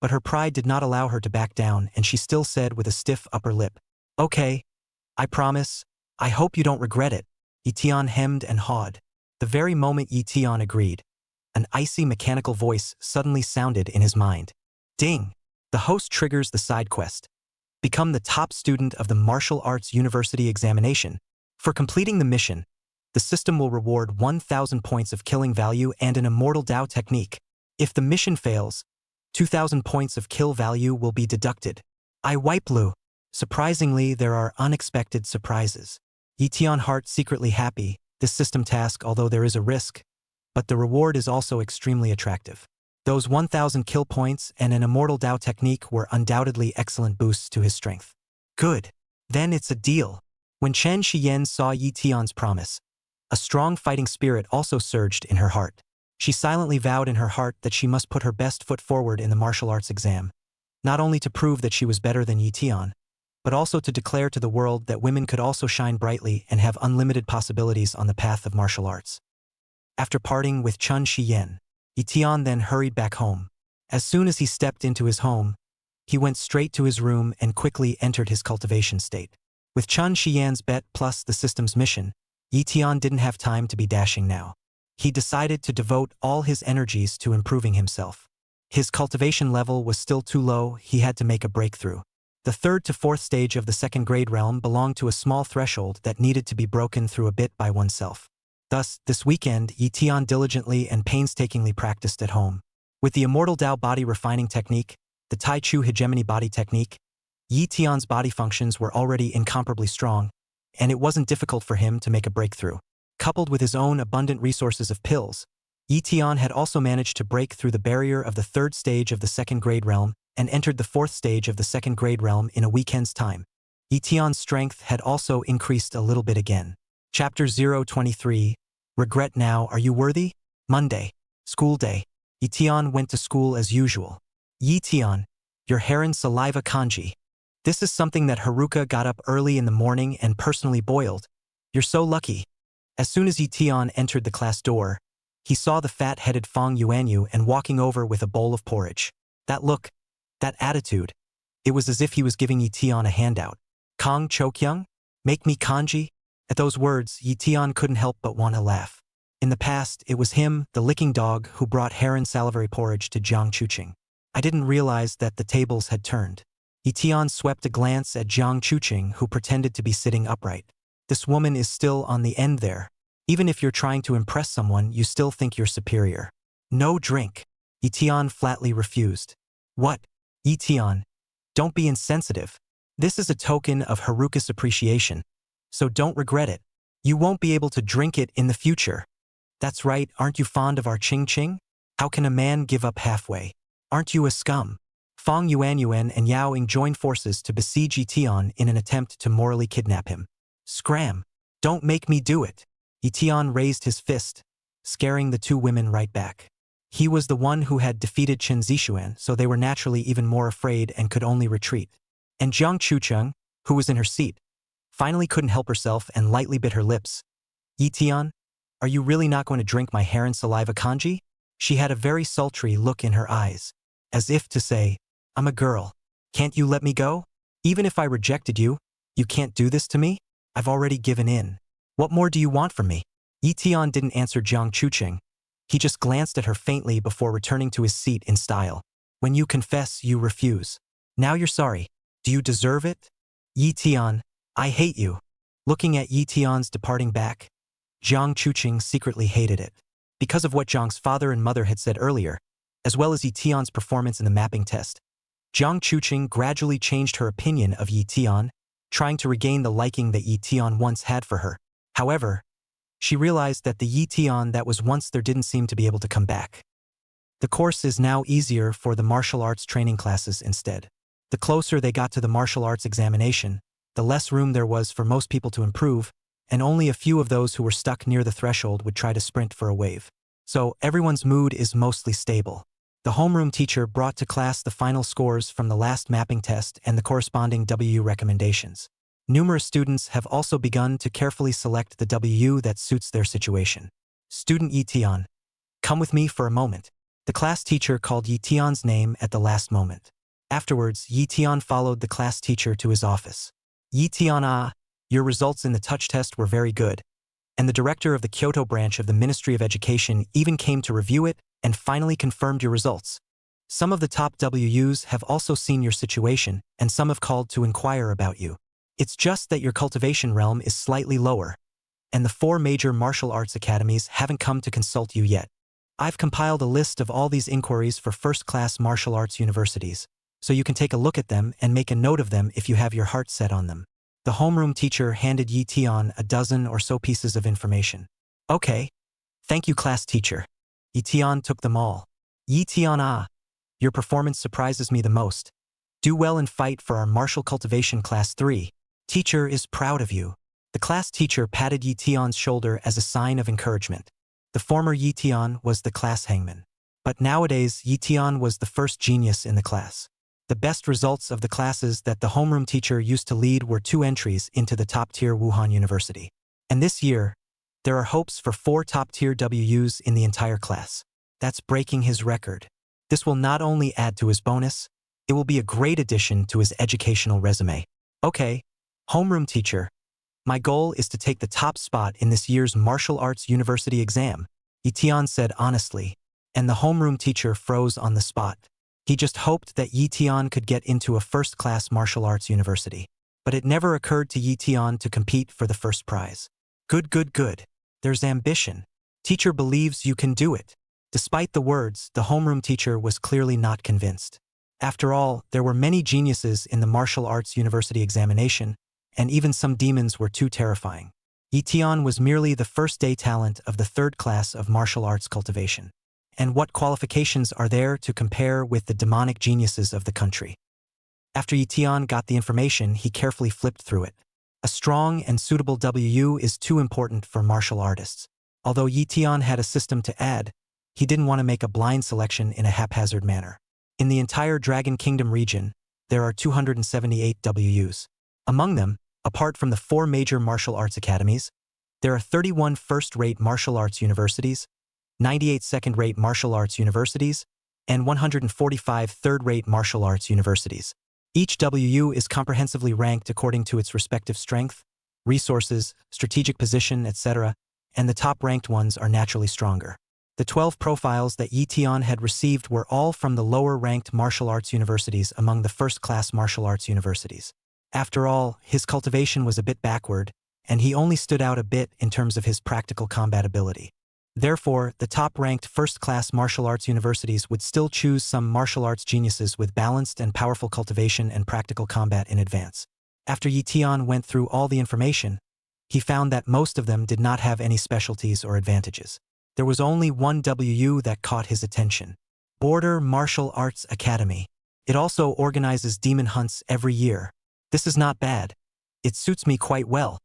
But her pride did not allow her to back down, and she still said with a stiff upper lip, Okay, I promise. I hope you don't regret it. Lu Tian hemmed and hawed. The very moment Lu Tian agreed, an icy mechanical voice suddenly sounded in his mind. Ding! The host triggers the side quest. Become the top student of the Martial Arts University examination. For completing the mission, the system will reward 1,000 points of killing value and an immortal Dao technique. If the mission fails, 2,000 points of kill value will be deducted. I wipe Lu. Surprisingly, there are unexpected surprises. Lu Tian heart secretly happy, this system task, although there is a risk, but the reward is also extremely attractive. Those 1,000 kill points and an immortal Dao technique were undoubtedly excellent boosts to his strength. Good. Then it's a deal. When Chunzi Challenged saw Lu Tian's promise, a strong fighting spirit also surged in her heart. She silently vowed in her heart that she must put her best foot forward in the martial arts exam, not only to prove that she was better than Lu Tian, but also to declare to the world that women could also shine brightly and have unlimited possibilities on the path of martial arts. After parting with Chunzi Challenged, Lu Tian then hurried back home. As soon as he stepped into his home, he went straight to his room and quickly entered his cultivation state. With Chunzi Challenged's bet plus the system's mission, Lu Tian didn't have time to be dashing now. He decided to devote all his energies to improving himself. His cultivation level was still too low, he had to make a breakthrough. The third to fourth stage of the second grade realm belonged to a small threshold that needed to be broken through a bit by oneself. Thus, this weekend, Lu Tian diligently and painstakingly practiced at home. With the Immortal Dao Body Refining Technique, the Tai Chu Hegemony Body Technique, Lu Tian's body functions were already incomparably strong, and it wasn't difficult for him to make a breakthrough. Coupled with his own abundant resources of pills, Lu Tian had also managed to break through the barrier of the third stage of the second grade realm and entered the fourth stage of the second grade realm in a weekend's time. Lu Tian's strength had also increased a little bit again. Chapter 023, Regret Now, Are You Worthy? Monday, school day. Lu Tian went to school as usual. Lu Tian, your Haoran saliva kanji. This is something that Haruka got up early in the morning and personally boiled. You're so lucky. As soon as Lu Tian entered the class door, he saw the fat-headed Fang Yuanyu and walking over with a bowl of porridge. That look, that attitude, it was as if he was giving Lu Tian a handout. Kong Chokyung? Make me kanji? At those words, Lu Tian couldn't help but want to laugh. In the past, it was him, the licking dog, who brought Haoran salivary porridge to Jiang Chuqing. I didn't realize that the tables had turned. Lu Tian swept a glance at Jiang Chuqing, who pretended to be sitting upright. This woman is still on the end there. Even if you're trying to impress someone, you still think you're superior. No drink. Lu Tian flatly refused. What? Lu Tian, don't be insensitive. This is a token of Haruka's appreciation, so don't regret it. You won't be able to drink it in the future. That's right, aren't you fond of our Ching Ching? How can a man give up halfway? Aren't you a scum? Fang Yuanyuan and Yao Ying joined forces to besiege Lu Tian in an attempt to morally kidnap him. Scram! Don't make me do it! Lu Tian raised his fist, scaring the two women right back. He was the one who had defeated Chunzi Challenged, so they were naturally even more afraid and could only retreat. And Jiang Chuqing, who was in her seat, finally couldn't help herself and lightly bit her lips. Lu Tian, are you really not going to drink my Haoran saliva kanji? She had a very sultry look in her eyes, as if to say, I'm a girl. Can't you let me go? Even if I rejected you, You can't do this to me? I've already given in. What more do you want from me? Yi Tian didn't answer Jiang Chuqing. He just glanced at her faintly before returning to his seat in style. When you confess, you refuse. Now you're sorry. Do you deserve it? Yi Tian, I hate you. Looking at Yi Tian's departing back, Jiang Chuqing secretly hated it. Because of what Jiang's father and mother had said earlier, as well as Yi Tian's performance in the mapping test, Jiang Chuqing gradually changed her opinion of Yi Tian, trying to regain the liking that Yi Tian once had for her. However, she realized that the Yi Tian that was once there didn't seem to be able to come back. The course is now easier for the martial arts training classes instead. The closer they got to the martial arts examination, the less room there was for most people to improve, and only a few of those who were stuck near the threshold would try to sprint for a wave. So everyone's mood is mostly stable. The homeroom teacher brought to class the final scores from the last mapping test and the corresponding WU recommendations. Numerous students have also begun to carefully select the WU that suits their situation. Student Yi Tian, come with me for a moment. The class teacher called Yi Tian's name at the last moment. Afterwards, Yi Tian followed the class teacher to his office. Yi Tian, your results in the touch test were very good, and the director of the Kyoto branch of the Ministry of Education even came to review it and finally confirmed your results. Some of the top WUs have also seen your situation, and some have called to inquire about you. It's just that your cultivation realm is slightly lower, and the 4 major martial arts academies haven't come to consult you yet. I've compiled a list of all these inquiries for first-class martial arts universities, so you can take a look at them and make a note of them if you have your heart set on them. The homeroom teacher handed Yi Tian a dozen or so pieces of information. Okay. Thank you, class teacher. Yi Tian took them all. Yi Tian, your performance surprises me the most. Do well and fight for our martial cultivation class 3. Teacher is proud of you. The class teacher patted Yi Tian's shoulder as a sign of encouragement. The former Yi Tian was the class hangman. But nowadays, Yi Tian was the first genius in the class. The best results of the classes that the homeroom teacher used to lead were 2 entries into the top-tier Wuhan University. And this year, there are hopes for 4 top-tier WUs in the entire class. That's breaking his record. This will not only add to his bonus, it will be a great addition to his educational resume. Okay, homeroom teacher, my goal is to take the top spot in this year's martial arts university exam, Yi Tian said honestly, and the homeroom teacher froze on the spot. He just hoped that Yi Tian could get into a first-class martial arts university. But it never occurred to Yi Tian to compete for the first prize. Good, good, good. There's ambition. Teacher believes you can do it. Despite the words, the homeroom teacher was clearly not convinced. After all, there were many geniuses in the martial arts university examination, and even some demons were too terrifying. Yi Tian was merely the first-day talent of the 3rd class of martial arts cultivation. And what qualifications are there to compare with the demonic geniuses of the country? After Yi Tian got the information, he carefully flipped through it. A strong and suitable WU is too important for martial artists. Although Yi Tian had a system to add, he didn't want to make a blind selection in a haphazard manner. In the entire Dragon Kingdom region, there are 278 WUs. Among them, apart from the 4 major martial arts academies, there are 31 first-rate martial arts universities, 98 second-rate martial arts universities, and 145 third-rate martial arts universities. Each WU is comprehensively ranked according to its respective strength, resources, strategic position, etc., and the top-ranked ones are naturally stronger. The 12 profiles that Yi Tian had received were all from the lower-ranked martial arts universities among the first-class martial arts universities. After all, his cultivation was a bit backward, and he only stood out a bit in terms of his practical combat ability. Therefore, the top-ranked first-class martial arts universities would still choose some martial arts geniuses with balanced and powerful cultivation and practical combat in advance. After Yi Tian went through all the information, he found that most of them did not have any specialties or advantages. There was only one WU that caught his attention. Border Martial Arts Academy. It also organizes demon hunts every year. This is not bad. It suits me quite well.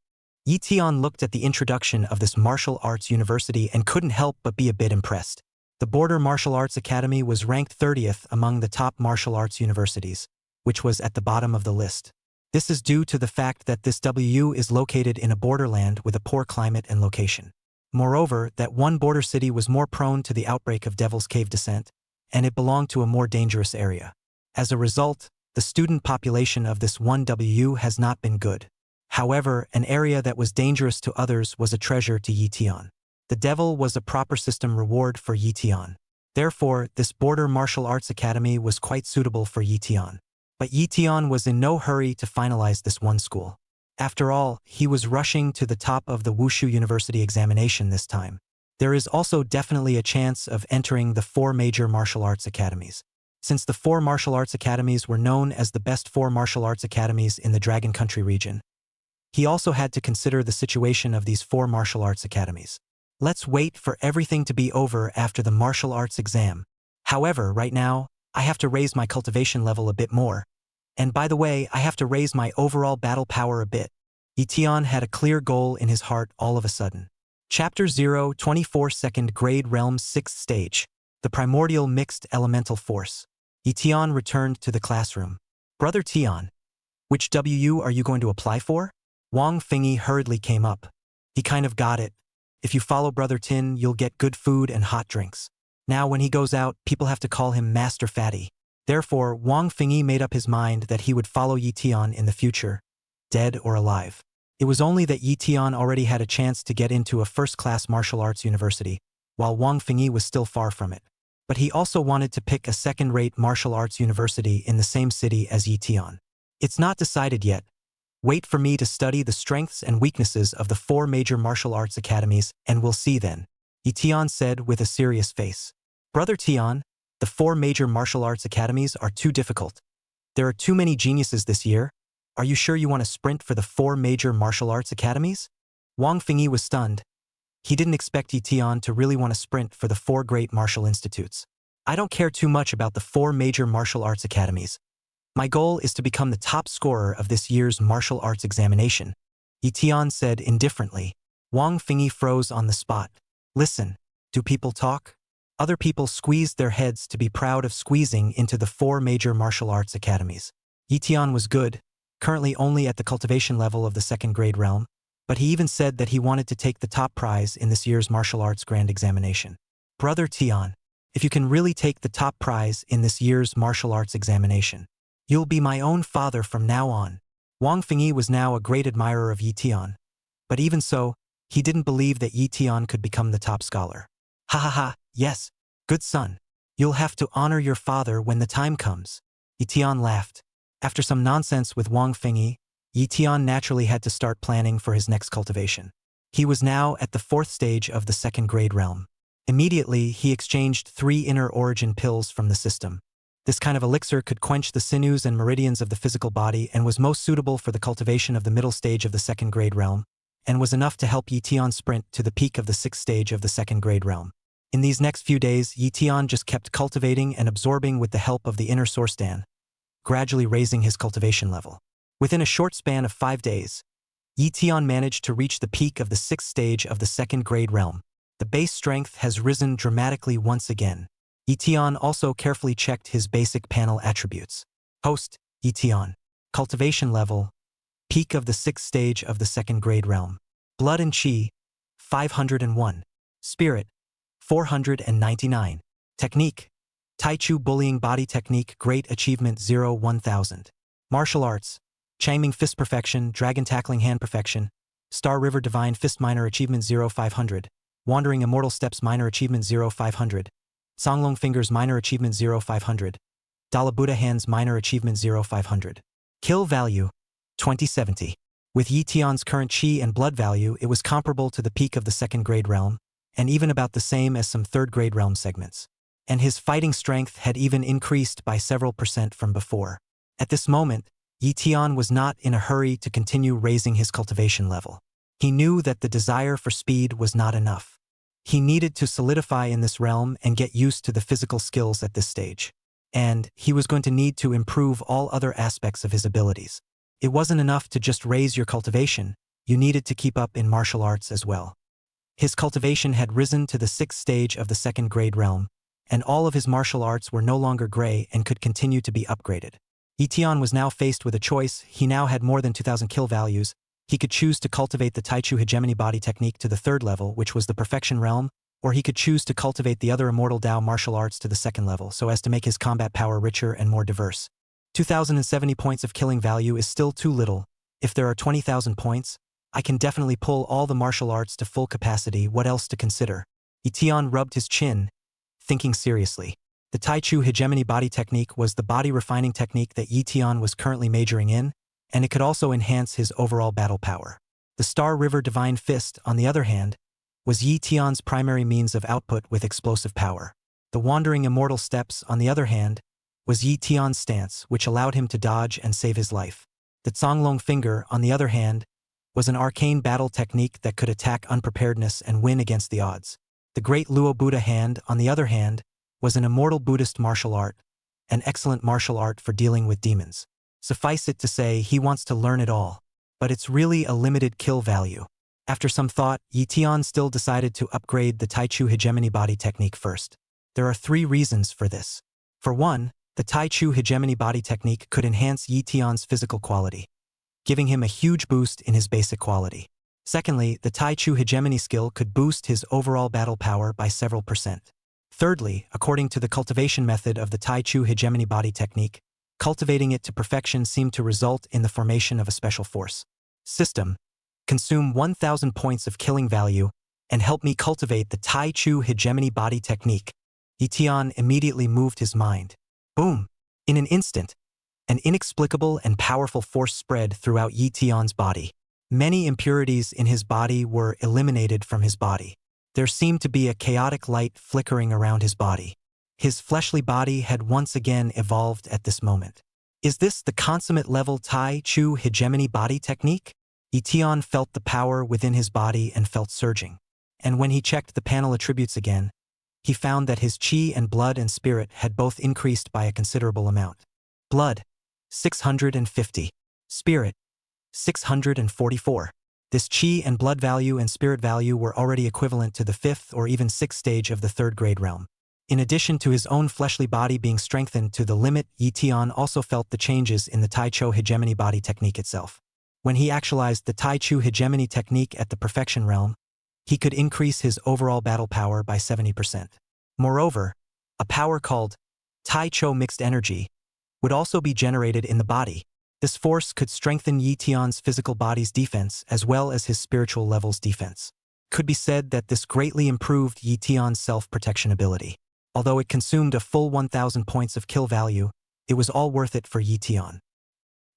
Yi Tian looked at the introduction of this martial arts university and couldn't help but be a bit impressed. The Border Martial Arts Academy was ranked 30th among the top martial arts universities, which was at the bottom of the list. This is due to the fact that this WU is located in a borderland with a poor climate and location. Moreover, that one border city was more prone to the outbreak of Devil's Cave descent, and it belonged to a more dangerous area. As a result, the student population of this one WU has not been good. However, an area that was dangerous to others was a treasure to Lu Tian. The devil was a proper system reward for Lu Tian. Therefore, this border martial arts academy was quite suitable for Lu Tian. But Lu Tian was in no hurry to finalize this one school. After all, he was rushing to the top of the Wushu University examination this time. There is also definitely a chance of entering the 4 major martial arts academies. Since the 4 martial arts academies were known as the best 4 martial arts academies in the Dragon Country region, he also had to consider the situation of these 4 martial arts academies. Let's wait for everything to be over after the martial arts exam. However, right now, I have to raise my cultivation level a bit more. And by the way, I have to raise my overall battle power a bit. Lu Tian had a clear goal in his heart all of a sudden. Chapter 0, 24 Second Grade Realm 6th Stage. The Primordial Mixed Elemental Force. Lu Tian returned to the classroom. Brother Tian, which WU are you going to apply for? Wang Fingyi hurriedly came up. He kind of got it. If you follow Brother Tin, you'll get good food and hot drinks. Now when he goes out, people have to call him Master Fatty. Therefore, Wang Fingyi made up his mind that he would follow Lu Tian in the future, dead or alive. It was only that Lu Tian already had a chance to get into a first-class martial arts university, while Wang Fingyi was still far from it. But he also wanted to pick a second-rate martial arts university in the same city as Lu Tian. It's not decided yet. Wait for me to study the strengths and weaknesses of the 4 major martial arts academies, and we'll see then, Lu Tian said with a serious face. Brother Tian, the 4 major martial arts academies are too difficult. There are too many geniuses this year. Are you sure you want to sprint for the 4 major martial arts academies? Wang Fingyi was stunned. He didn't expect Lu Tian to really want to sprint for the 4 great martial institutes. I don't care too much about the 4 major martial arts academies. My goal is to become the top scorer of this year's martial arts examination, Lu Tian said indifferently. Wang Fingyi froze on the spot. Listen, do people talk? Other people squeezed their heads to be proud of squeezing into the 4 major martial arts academies. Lu Tian was good, currently only at the cultivation level of the 2nd grade realm, but he even said that he wanted to take the top prize in this year's martial arts grand examination. Brother Tian, if you can really take the top prize in this year's martial arts examination, you'll be my own father from now on. Wang Fingyi was now a great admirer of Lu Tian, but even so, he didn't believe that Lu Tian could become the top scholar. Ha ha ha, yes, good son. You'll have to honor your father when the time comes. Lu Tian laughed. After some nonsense with Wang Fingyi, Lu Tian naturally had to start planning for his next cultivation. He was now at the 4th stage of the 2nd grade realm. Immediately, he exchanged 3 inner origin pills from the system. This kind of elixir could quench the sinews and meridians of the physical body and was most suitable for the cultivation of the middle stage of the 2nd grade realm, and was enough to help Lu Tian sprint to the peak of the 6th stage of the 2nd grade realm. In these next few days, Lu Tian just kept cultivating and absorbing with the help of the inner source Dan, gradually raising his cultivation level. Within a short span of 5 days, Lu Tian managed to reach the peak of the 6th stage of the 2nd grade realm. The base strength has risen dramatically once again. Lu Tian also carefully checked his basic panel attributes. Host, Lu Tian. Cultivation level, peak of the 6th stage of the 2nd grade realm. Blood and Qi, 501. Spirit, 499. Technique, Taichu Bullying Body Technique Great Achievement 0-1000. Martial Arts, Changming Fist Perfection, Dragon Tackling Hand Perfection, Star River Divine Fist Minor Achievement 0-500, Wandering Immortal Steps Minor Achievement 0-500, Songlong Fingers Minor Achievement 0-500, Dala Buddha Hands Minor Achievement 0-500. Kill Value, 2070. With Lu Tian's current Qi and blood value, it was comparable to the peak of the 2nd grade realm, and even about the same as some 3rd grade realm segments. And his fighting strength had even increased by several % from before. At this moment, Lu Tian was not in a hurry to continue raising his cultivation level. He knew that the desire for speed was not enough. He needed to solidify in this realm and get used to the physical skills at this stage. And he was going to need to improve all other aspects of his abilities. It wasn't enough to just raise your cultivation, you needed to keep up in martial arts as well. His cultivation had risen to the 6th stage of the 2nd grade realm, and all of his martial arts were no longer gray and could continue to be upgraded. Lu Tian was now faced with a choice. He now had more than 2,000 kill values. He could choose to cultivate the Taichu Hegemony Body Technique to the 3rd level, which was the Perfection realm, or he could choose to cultivate the other Immortal Dao martial arts to the 2nd level so as to make his combat power richer and more diverse. 2,070 points of killing value is still too little, If there are 20,000 points, I can definitely pull all the martial arts to full capacity. What else to consider? Lu Tian rubbed his chin, thinking seriously. The Tai Chu hegemony body technique was the body refining technique that Lu Tian was currently majoring in, and it could also enhance his overall battle power. The Star River Divine Fist, on the other hand, was Lu Tian's primary means of output with explosive power. The Wandering Immortal Steps, on the other hand, was Lu Tian's stance, which allowed him to dodge and save his life. The Zonglong Finger, on the other hand, was an arcane battle technique that could attack unpreparedness and win against the odds. The Great Luo Buddha Hand, on the other hand, was an immortal Buddhist martial art, an excellent martial art for dealing with demons. Suffice it to say, he wants to learn it all, but it's really a limited kill value. After some thought, Lu Tian still decided to upgrade the Tai Chu hegemony body technique first. There are 3 reasons for this. For one, the Tai Chu hegemony body technique could enhance Lu Tian's physical quality, giving him a huge boost in his basic quality. Secondly, the Tai Chu hegemony skill could boost his overall battle power by several percent. Thirdly, according to the cultivation method of the Tai Chu hegemony body technique, cultivating it to perfection seemed to result in the formation of a special force. System: consume 1,000 points of killing value and help me cultivate the Tai Chu hegemony body technique. Lu Tian immediately moved his mind. Boom! In an instant, an inexplicable and powerful force spread throughout Lu Tian's body. Many impurities in his body were eliminated from his body. There seemed to be a chaotic light flickering around his body. His fleshly body had once again evolved at this moment. Is this the consummate level Tai Chu hegemony body technique? Lu Tian felt the power within his body and felt surging. And when he checked the panel attributes again, he found that his chi and blood and spirit had both increased by a considerable amount. Blood, 650. Spirit, 644. This chi and blood value and spirit value were already equivalent to the 5th or even 6th stage of the 3rd grade realm. In addition to his own fleshly body being strengthened to the limit, Lu Tian also felt the changes in the Tai Chu hegemony body technique itself. When he actualized the Tai Chu hegemony technique at the perfection realm, he could increase his overall battle power by 70%. Moreover, a power called Tai Chu mixed energy would also be generated in the body. This force could strengthen Lu Tian's physical body's defense as well as his spiritual level's defense. Could be said that this greatly improved Lu Tian's self-protection ability. Although it consumed a full 1,000 points of kill value, it was all worth it for Lu Tian.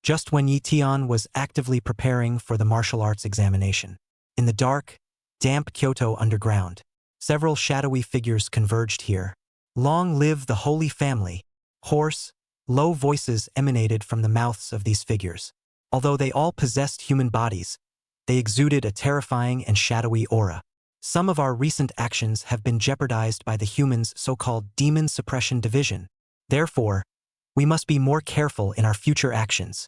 Just when Lu Tian was actively preparing for the martial arts examination, in the dark, damp Kyoto underground, several shadowy figures converged here. Long live the Holy Family! Hoarse, low voices emanated from the mouths of these figures. Although they all possessed human bodies, they exuded a terrifying and shadowy aura. Some of our recent actions have been jeopardized by the humans' so-called Demon Suppression Division. Therefore, we must be more careful in our future actions.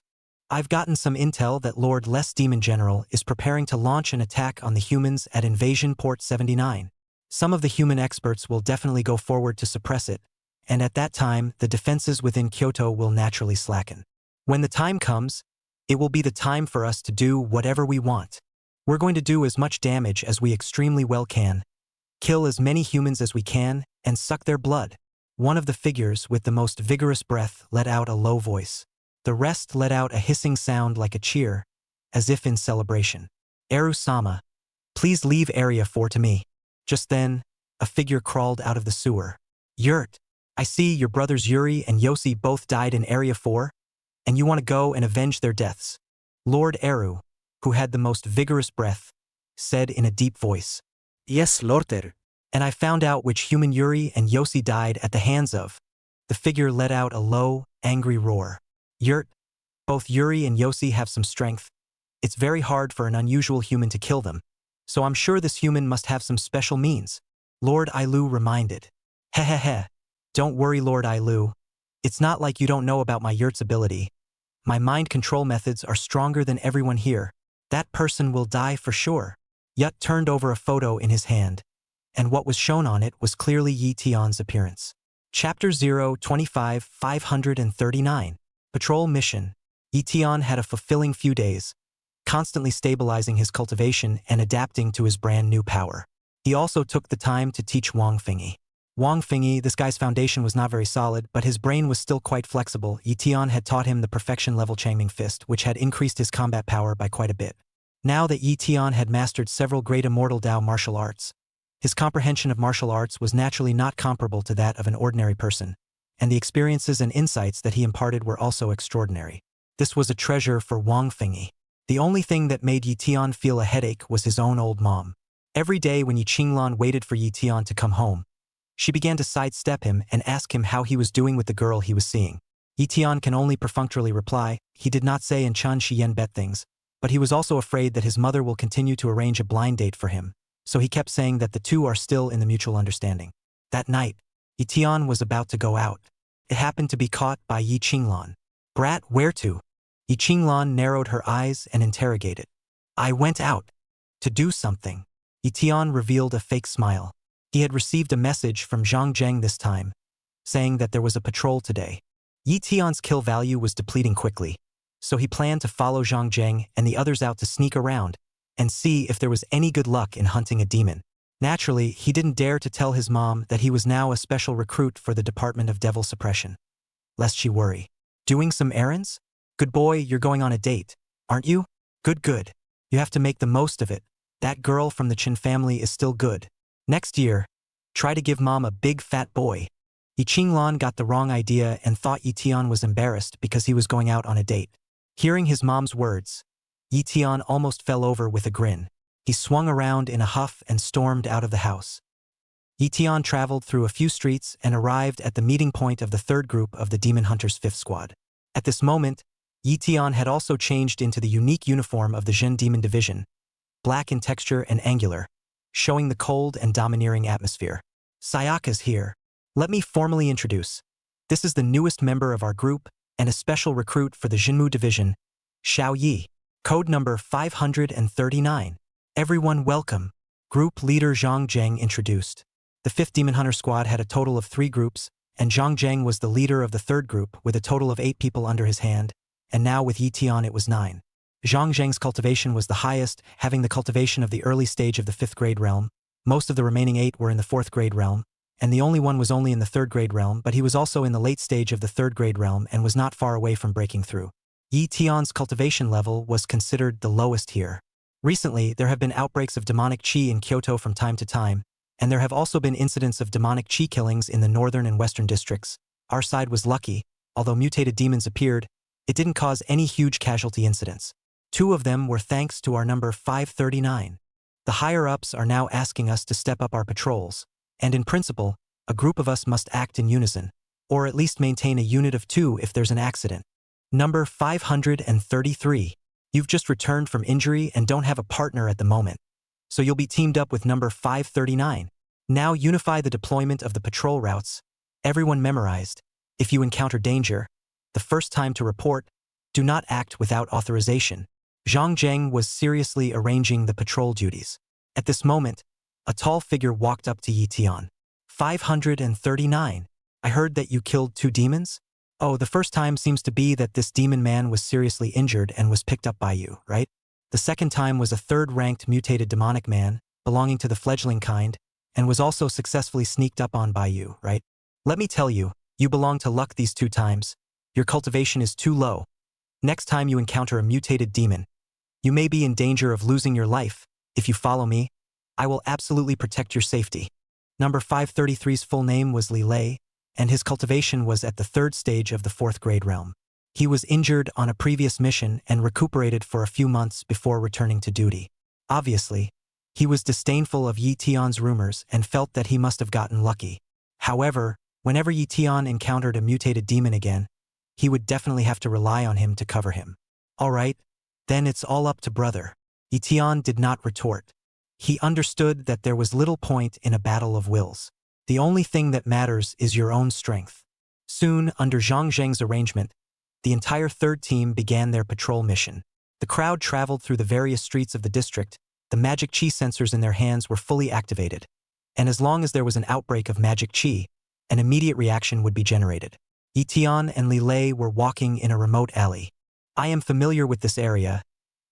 I've gotten some intel that Lord Les Demon General is preparing to launch an attack on the humans at Invasion Port 79. Some of the human experts will definitely go forward to suppress it, and at that time, the defenses within Kyoto will naturally slacken. When the time comes, it will be the time for us to do whatever we want. We're going to do as much damage as we extremely well can, kill as many humans as we can, and suck their blood. One of the figures with the most vigorous breath let out a low voice. The rest let out a hissing sound like a cheer, as if in celebration. Eru-sama, please leave Area 4 to me. Just then, a figure crawled out of the sewer. Yurt, I see your brothers Yuri and Yosi both died in Area 4, and you want to go and avenge their deaths. Lord Eru, who had the most vigorous breath, said in a deep voice. Yes, Lord Eru. And I found out which human Yuri and Yosi died at the hands of. The figure let out a low, angry roar. Yurt, both Yuri and Yosi have some strength. It's very hard for an unusual human to kill them, so I'm sure this human must have some special means. Lord Ilu reminded. Hehehe. Don't worry, Lord Ilu. It's not like you don't know about my Yurt's ability. My mind control methods are stronger than everyone here. That person will die for sure. Yut turned over a photo in his hand, and what was shown on it was clearly Lu Tian's appearance. Chapter 025 539. Patrol Mission. Lu Tian had a fulfilling few days, constantly stabilizing his cultivation and adapting to his brand new power. He also took the time to teach Wang Fingyi. Wang Fingyi, this guy's foundation was not very solid, but his brain was still quite flexible. Yi Tian had taught him the perfection level Changming Fist, which had increased his combat power by quite a bit. Now that Yi Tian had mastered several great immortal Dao martial arts, his comprehension of martial arts was naturally not comparable to that of an ordinary person, and the experiences and insights that he imparted were also extraordinary. This was a treasure for Wang Fingyi. The only thing that made Yi Tian feel a headache was his own old mom. Every day when Yi Qinglan waited for Yi Tian to come home, she began to sidestep him and ask him how he was doing with the girl he was seeing. Yi Tian can only perfunctorily reply, he did not say in Chan Shiyan bet things, but he was also afraid that his mother will continue to arrange a blind date for him, so he kept saying that the two are still in the mutual understanding. That night, Yi Tian was about to go out. It happened to be caught by Yi Qinglan. Brat, where to? Yi Qinglan narrowed her eyes and interrogated. I went out. To do something. Yi Tian revealed a fake smile. He had received a message from Zhang Zheng this time, saying that there was a patrol today. Yi Tian's kill value was depleting quickly, so he planned to follow Zhang Zheng and the others out to sneak around and see if there was any good luck in hunting a demon. Naturally, he didn't dare to tell his mom that he was now a special recruit for the Department of Devil Suppression, lest she worry. Doing some errands? Good boy, you're going on a date, aren't you? Good. You have to make the most of it. That girl from the Qin family is still good. Next year, try to give mom a big fat boy. Yi Qinglan got the wrong idea and thought Yi Tian was embarrassed because he was going out on a date. Hearing his mom's words, Yi Tian almost fell over with a grin. He swung around in a huff and stormed out of the house. Yi Tian traveled through a few streets and arrived at the meeting point of the third group of the Demon Hunters' 5th Squad. At this moment, Yi Tian had also changed into the unique uniform of the Zhen Demon Division, black in texture and angular, showing the cold and domineering atmosphere. Sayaka's here. Let me formally introduce. This is the newest member of our group and a special recruit for the Jinmu Division, Xiao Yi. Code number 539. Everyone welcome. Group leader Zhang Zheng introduced. The 5th Demon Hunter Squad had a total of 3 groups, and Zhang Zheng was the leader of the 3rd group with a total of 8 people under his hand, and now with Yi Tian it was 9. Zhang Zheng's cultivation was the highest, having the cultivation of the early stage of the 5th grade realm. Most of the remaining 8 were in the 4th grade realm, and the only one was only in the 3rd grade realm, but he was also in the late stage of the 3rd grade realm and was not far away from breaking through. Yi Tian's cultivation level was considered the lowest here. Recently, there have been outbreaks of demonic qi in Kyoto from time to time, and there have also been incidents of demonic qi killings in the northern and western districts. Our side was lucky, although mutated demons appeared, it didn't cause any huge casualty incidents. 2 of them were thanks to our number 539. The higher-ups are now asking us to step up our patrols, and in principle, a group of us must act in unison, or at least maintain a unit of 2 if there's an accident. Number 533. You've just returned from injury and don't have a partner at the moment, so you'll be teamed up with number 539. Now unify the deployment of the patrol routes. Everyone memorized. If you encounter danger, the first time to report, do not act without authorization. Zhang Zheng was seriously arranging the patrol duties. At this moment, a tall figure walked up to Yi Tian. 539. I heard that you killed 2 demons? Oh, the first time seems to be that this demon man was seriously injured and was picked up by you, right? The second time was a 3rd-ranked mutated demonic man, belonging to the fledgling kind, and was also successfully sneaked up on by you, right? Let me tell you, you belong to luck these 2 times. Your cultivation is too low. Next time you encounter a mutated demon, you may be in danger of losing your life. If you follow me, I will absolutely protect your safety. Number 533's full name was Li Lei, and his cultivation was at the 3rd stage of the 4th grade realm. He was injured on a previous mission and recuperated for a few months before returning to duty. Obviously, he was disdainful of Yi Tian's rumors and felt that he must have gotten lucky. However, whenever Yi Tian encountered a mutated demon again, he would definitely have to rely on him to cover him. All right, then it's all up to brother. Yi Tian did not retort. He understood that there was little point in a battle of wills. The only thing that matters is your own strength. Soon, under Zhang Zheng's arrangement, the entire 3rd team began their patrol mission. The crowd traveled through the various streets of the district. The magic qi sensors in their hands were fully activated, and as long as there was an outbreak of magic qi, an immediate reaction would be generated. Yi Tian and Li Lei were walking in a remote alley. I am familiar with this area.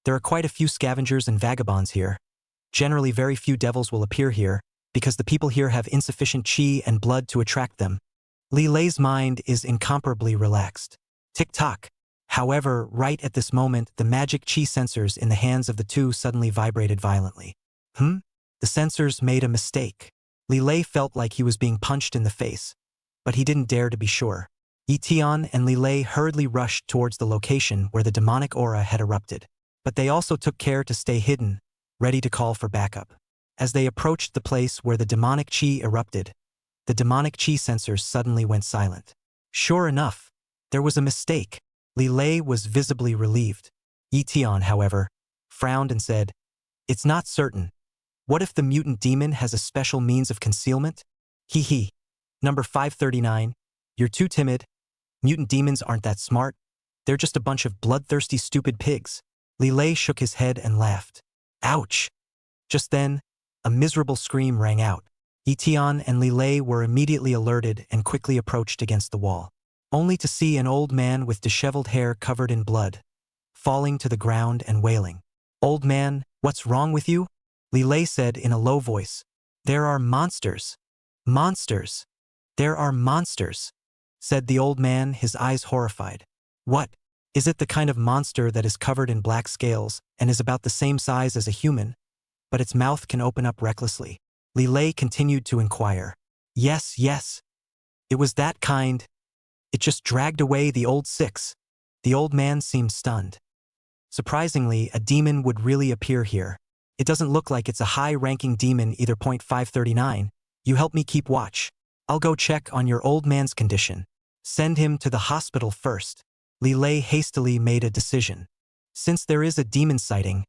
There are quite a few scavengers and vagabonds here. Generally, very few devils will appear here, because the people here have insufficient qi and blood to attract them. Li Lei's mind is incomparably relaxed. Tick-tock. However, right at this moment, the magic qi sensors in the hands of the two suddenly vibrated violently. The sensors made a mistake. Li Lei felt like he was being punched in the face, but he didn't dare to be sure. Lu Tian and Li Lei hurriedly rushed towards the location where the demonic aura had erupted. But they also took care to stay hidden, ready to call for backup. As they approached the place where the demonic qi erupted, the demonic qi sensors suddenly went silent. Sure enough, there was a mistake. Li Lei was visibly relieved. Lu Tian, however, frowned and said, "It's not certain. What if the mutant demon has a special means of concealment?" Hee. Number 539. You're too timid. Mutant demons aren't that smart. They're just a bunch of bloodthirsty stupid pigs. Li Lei shook his head and laughed. Ouch! Just then, a miserable scream rang out. Lu Tian and Li Lei were immediately alerted and quickly approached against the wall, only to see an old man with disheveled hair covered in blood, falling to the ground and wailing. "Old man, what's wrong with you?" Li Lei said in a low voice. "There are monsters. Monsters. There are monsters," said the old man, his eyes horrified. "What? Is it the kind of monster that is covered in black scales and is about the same size as a human, but its mouth can open up recklessly?" Li Lei continued to inquire. Yes. It was that kind. It just dragged away the old six." The old man seemed stunned. Surprisingly, a demon would really appear here. It doesn't look like it's a high-ranking demon either. 539. You help me keep watch. I'll go check on your old man's condition. Send him to the hospital first. Li Lei hastily made a decision. Since there is a demon sighting,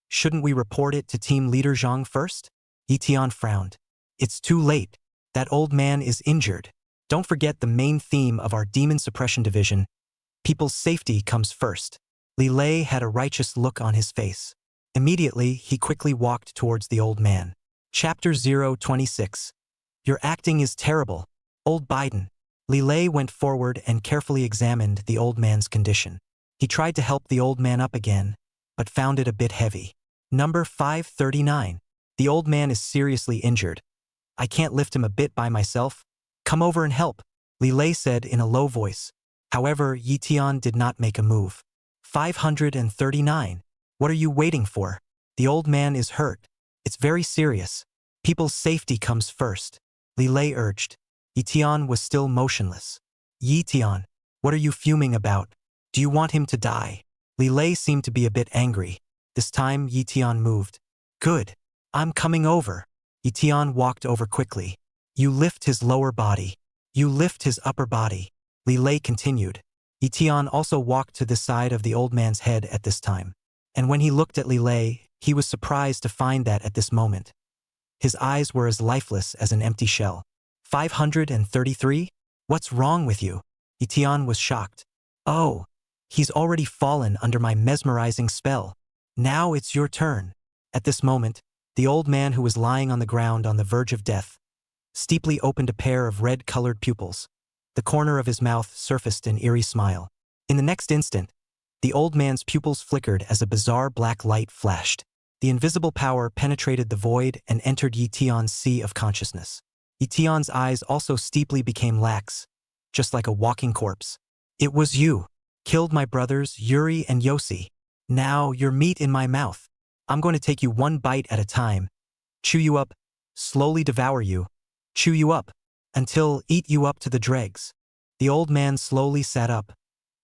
shouldn't we report it to team leader Zhang first? Lu Tian frowned. It's too late. That old man is injured. Don't forget the main theme of our demon suppression division. People's safety comes first. Li Lei had a righteous look on his face. Immediately, he quickly walked towards the old man. Chapter 026. Your acting is terrible, old Biden. Li Lei went forward and carefully examined the old man's condition. He tried to help the old man up again, but found it a bit heavy. Number 539. The old man is seriously injured. I can't lift him a bit by myself. Come over and help, Li Lei said in a low voice. However, Lu Tian did not make a move. 539. What are you waiting for? The old man is hurt. It's very serious. People's safety comes first, Li Lei urged. Lu Tian was still motionless. Lu Tian, what are you fuming about? Do you want him to die? Li Lei seemed to be a bit angry. This time, Lu Tian moved. Good. I'm coming over. Lu Tian walked over quickly. You lift his lower body. You lift his upper body. Li Lei continued. Lu Tian also walked to the side of the old man's head at this time. And when he looked at Li Lei, he was surprised to find that at this moment, his eyes were as lifeless as an empty shell. 533? What's wrong with you? Lu Tian was shocked. Oh, he's already fallen under my mesmerizing spell. Now it's your turn. At this moment, the old man who was lying on the ground on the verge of death steeply opened a pair of red-colored pupils. The corner of his mouth surfaced an eerie smile. In the next instant, the old man's pupils flickered as a bizarre black light flashed. The invisible power penetrated the void and entered Lu Tian's sea of consciousness. Lu Tian's eyes also steeply became lax, just like a walking corpse. It was you. Killed my brothers, Yuri and Yossi. Now you're meat in my mouth. I'm going to take you one bite at a time. Chew you up, slowly devour you. Chew you up, until eat you up to the dregs. The old man slowly sat up,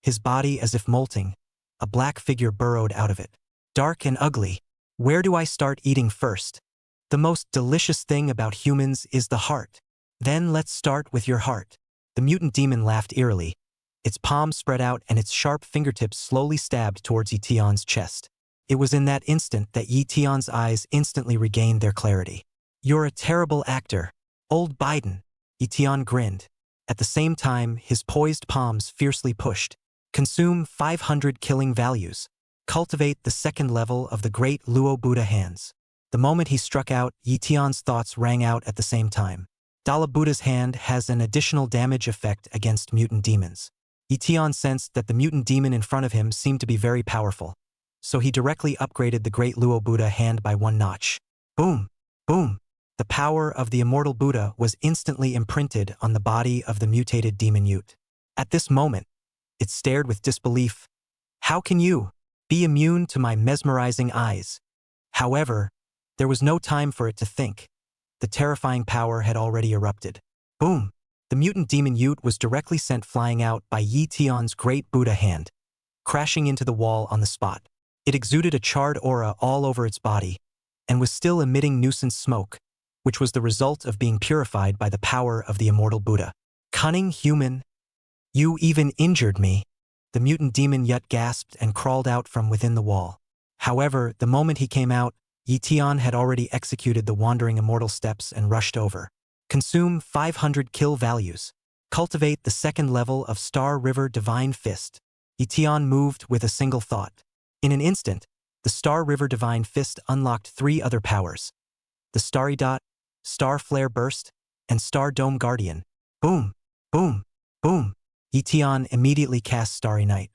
his body as if molting. A black figure burrowed out of it. Dark and ugly. Where do I start eating first? The most delicious thing about humans is the heart. Then let's start with your heart. The mutant demon laughed eerily. Its palms spread out and its sharp fingertips slowly stabbed towards Lu Tian's chest. It was in that instant that Lu Tian's eyes instantly regained their clarity. You're a terrible actor, old Biden. Lu Tian grinned. At the same time, his poised palms fiercely pushed. Consume 500 killing values. Cultivate the second level of the great Luo Buddha hands. The moment he struck out, Lu Tian's thoughts rang out at the same time. Dala Buddha's hand has an additional damage effect against mutant demons. Lu Tian sensed that the mutant demon in front of him seemed to be very powerful, so he directly upgraded the great Luo Buddha hand by one notch. Boom! Boom! The power of the immortal Buddha was instantly imprinted on the body of the mutated demon Ute. At this moment, it stared with disbelief. How can you be immune to my mesmerizing eyes? However, there was no time for it to think. The terrifying power had already erupted. Boom! The mutant demon Ute was directly sent flying out by Yi Tian's great Buddha hand, crashing into the wall on the spot. It exuded a charred aura all over its body, and was still emitting nuisance smoke, which was the result of being purified by the power of the immortal Buddha. Cunning human! You even injured me! The mutant demon Ute gasped and crawled out from within the wall. However, the moment he came out, Yi Tian had already executed the wandering immortal steps and rushed over. Consume 500 kill values. Cultivate the second level of Star River Divine Fist. Yi Tian moved with a single thought. In an instant, the Star River Divine Fist unlocked 3 other powers: the Starry Dot, Star Flare Burst, and Star Dome Guardian. Boom! Boom! Boom! Yi Tian immediately cast Starry Night.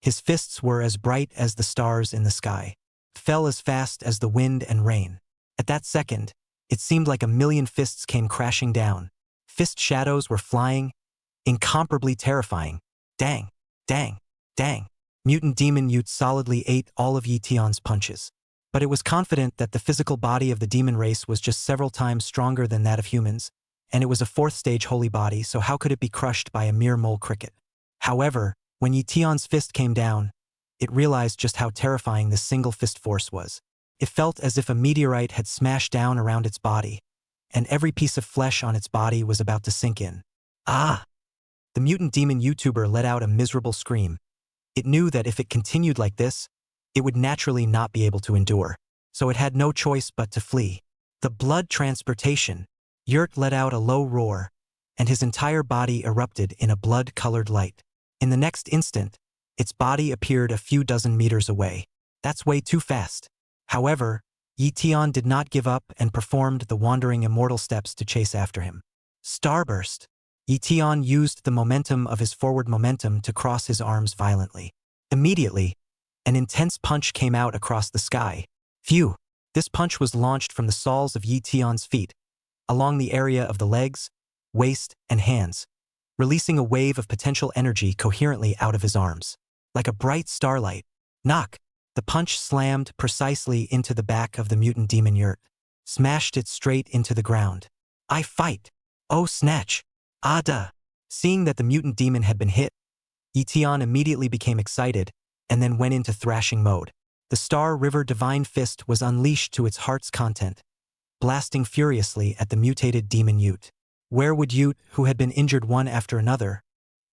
His fists were as bright as the stars in the sky, fell as fast as the wind and rain. At that second, it seemed like a million fists came crashing down. Fist shadows were flying, incomparably terrifying. Dang! Dang! Dang! Mutant Demon Ute solidly ate all of Yi Tian's punches. But it was confident that the physical body of the demon race was just several times stronger than that of humans, and it was a 4th stage holy body, so how could it be crushed by a mere mole cricket? However, when Yi Tian's fist came down, it realized just how terrifying this single fist force was. It felt as if a meteorite had smashed down around its body, and every piece of flesh on its body was about to sink in. Ah! The mutant demon YouTuber let out a miserable scream. It knew that if it continued like this, it would naturally not be able to endure, so it had no choice but to flee. The blood transportation. Yurt let out a low roar, and his entire body erupted in a blood-colored light. In the next instant, its body appeared a few dozen meters away. That's way too fast. However, Yi Tian did not give up and performed the wandering immortal steps to chase after him. Starburst. Yi Tian used the momentum of his forward momentum to cross his arms violently. Immediately, an intense punch came out across the sky. Phew! This punch was launched from the soles of Yi Tian's feet, along the area of the legs, waist, and hands, releasing a wave of potential energy coherently out of his arms. Like a bright starlight. Knock! The punch slammed precisely into the back of the mutant demon Yurt, smashed it straight into the ground. I fight! Oh snatch! Ah duh! Seeing that the mutant demon had been hit, Yi Tian immediately became excited and then went into thrashing mode. The Star River Divine Fist was unleashed to its heart's content, blasting furiously at the mutated demon Ute. Where would Ute, who had been injured one after another,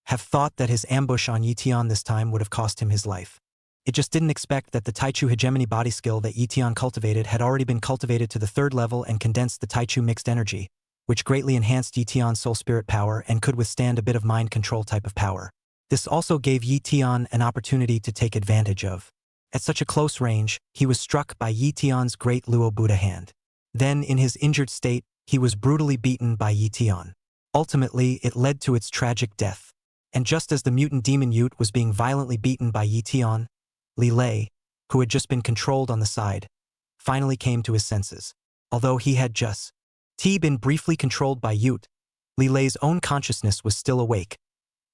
have thought that his ambush on Yi Tian this time would have cost him his life? It just didn't expect that the Taichu hegemony body skill that Yi Tian cultivated had already been cultivated to the 3rd level and condensed the Taichu mixed energy, which greatly enhanced Yi Tian's soul spirit power and could withstand a bit of mind control type of power. This also gave Yi Tian an opportunity to take advantage of. At such a close range, he was struck by Yi Tian's great Luo Buddha hand. Then, in his injured state, he was brutally beaten by Yi Tian. Ultimately, it led to its tragic death. And just as the mutant demon Ute was being violently beaten by Yi Tian, Li Lei, who had just been controlled on the side, finally came to his senses. Although he had just been briefly controlled by Ute, Li Lei's own consciousness was still awake,